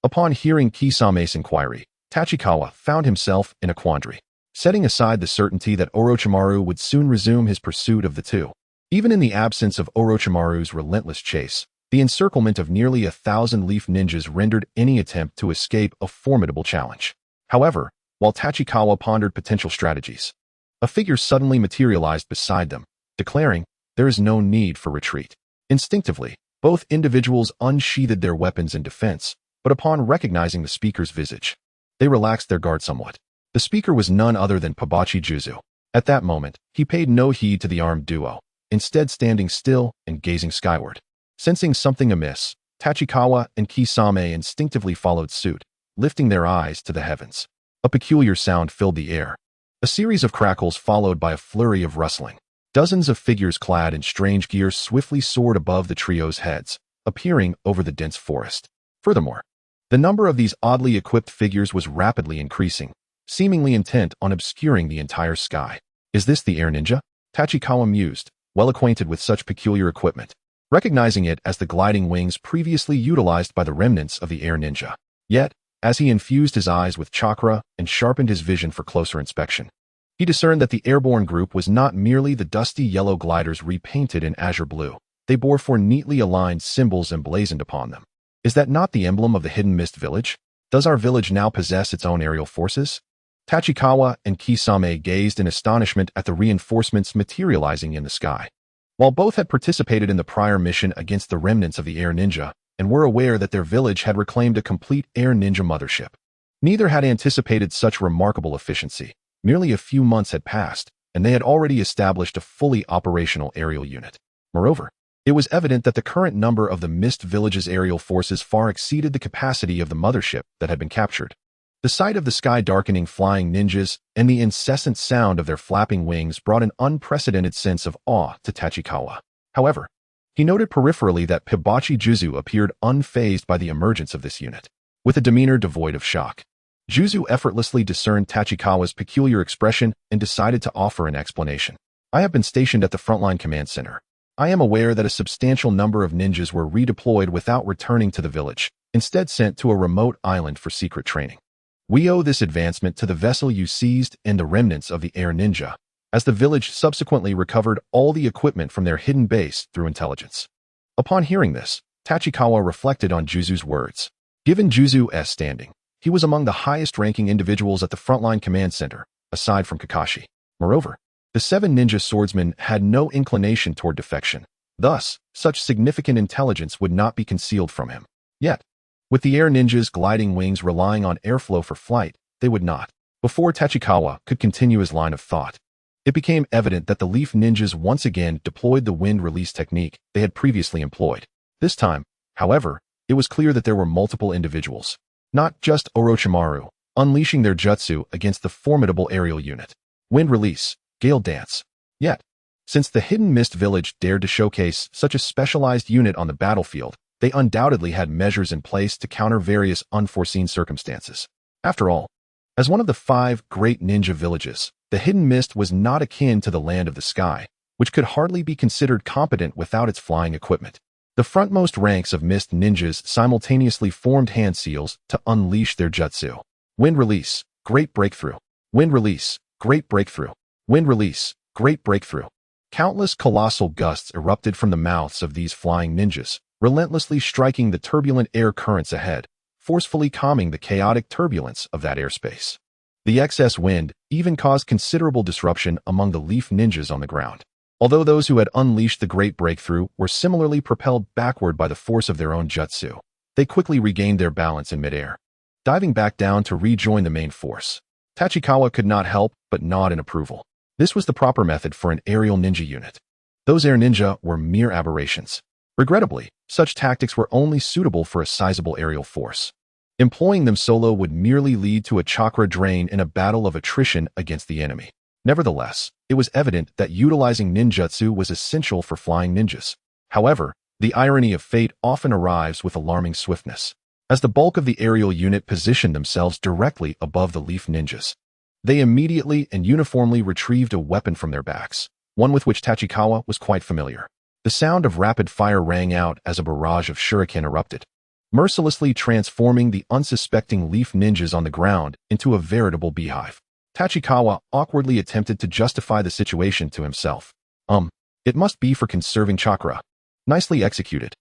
Upon hearing Kisame's inquiry, Tachikawa found himself in a quandary. Setting aside the certainty that Orochimaru would soon resume his pursuit of the two. Even in the absence of Orochimaru's relentless chase, the encirclement of nearly 1,000 leaf ninjas rendered any attempt to escape a formidable challenge. However, while Tachikawa pondered potential strategies, a figure suddenly materialized beside them, declaring, "There is no need for retreat." Instinctively, both individuals unsheathed their weapons in defense, but upon recognizing the speaker's visage, they relaxed their guard somewhat. The speaker was none other than Pobochi Juzu. At that moment, he paid no heed to the armed duo, instead standing still and gazing skyward. Sensing something amiss, Tachikawa and Kisame instinctively followed suit, lifting their eyes to the heavens. A peculiar sound filled the air. A series of crackles followed by a flurry of rustling. Dozens of figures clad in strange gear swiftly soared above the trio's heads, appearing over the dense forest. Furthermore, the number of these oddly equipped figures was rapidly increasing, seemingly intent on obscuring the entire sky. Is this the air ninja? Tachikawa mused, well acquainted with such peculiar equipment, recognizing it as the gliding wings previously utilized by the remnants of the air ninja. Yet, as he infused his eyes with chakra and sharpened his vision for closer inspection, he discerned that the airborne group was not merely the dusty yellow gliders repainted in azure blue. They bore four neatly aligned symbols emblazoned upon them. Is that not the emblem of the Hidden Mist Village? Does our village now possess its own aerial forces? Tachikawa and Kisame gazed in astonishment at the reinforcements materializing in the sky. While both had participated in the prior mission against the remnants of the air ninja and were aware that their village had reclaimed a complete air ninja mothership, neither had anticipated such remarkable efficiency. Merely a few months had passed, and they had already established a fully operational aerial unit. Moreover, it was evident that the current number of the Mist Village's aerial forces far exceeded the capacity of the mothership that had been captured. The sight of the sky-darkening flying ninjas and the incessant sound of their flapping wings brought an unprecedented sense of awe to Tachikawa. However, he noted peripherally that Pobochi Juzu appeared unfazed by the emergence of this unit. With a demeanor devoid of shock, Juzu effortlessly discerned Tachikawa's peculiar expression and decided to offer an explanation. I have been stationed at the frontline command center. I am aware that a substantial number of ninjas were redeployed without returning to the village, instead sent to a remote island for secret training. We owe this advancement to the vessel you seized and the remnants of the air ninja, as the village subsequently recovered all the equipment from their hidden base through intelligence. Upon hearing this, Tachikawa reflected on Juzu's words. Given Juzu's standing, he was among the highest-ranking individuals at the frontline command center, aside from Kakashi. Moreover, the 7 ninja swordsmen had no inclination toward defection. Thus, such significant intelligence would not be concealed from him. Yet, with the air ninja's gliding wings relying on airflow for flight, they would not. Before Tachikawa could continue his line of thought, it became evident that the leaf ninjas once again deployed the wind release technique they had previously employed. This time, however, it was clear that there were multiple individuals, not just Orochimaru, unleashing their jutsu against the formidable aerial unit. Wind release, Gale dance. Yet, since the Hidden Mist Village dared to showcase such a specialized unit on the battlefield, they undoubtedly had measures in place to counter various unforeseen circumstances. After all, as one of the 5 great ninja villages, the Hidden Mist was not akin to the Land of the Sky, which could hardly be considered competent without its flying equipment. The frontmost ranks of Mist ninjas simultaneously formed hand seals to unleash their jutsu. Wind release, great breakthrough. Wind release, great breakthrough. Wind release, great breakthrough. Countless colossal gusts erupted from the mouths of these flying ninjas, relentlessly striking the turbulent air currents ahead, forcefully calming the chaotic turbulence of that airspace. The excess wind even caused considerable disruption among the leaf ninjas on the ground. Although those who had unleashed the great breakthrough were similarly propelled backward by the force of their own jutsu, they quickly regained their balance in midair, diving back down to rejoin the main force. Tachikawa could not help but nod in approval. This was the proper method for an aerial ninja unit. Those air ninja were mere aberrations. Regrettably, such tactics were only suitable for a sizable aerial force. Employing them solo would merely lead to a chakra drain in a battle of attrition against the enemy. Nevertheless, it was evident that utilizing ninjutsu was essential for flying ninjas. However, the irony of fate often arrives with alarming swiftness. As the bulk of the aerial unit positioned themselves directly above the leaf ninjas, they immediately and uniformly retrieved a weapon from their backs, one with which Tachikawa was quite familiar. The sound of rapid fire rang out as a barrage of shuriken erupted, mercilessly transforming the unsuspecting leaf ninjas on the ground into a veritable beehive. Tachikawa awkwardly attempted to justify the situation to himself. It must be for conserving chakra. Nicely executed.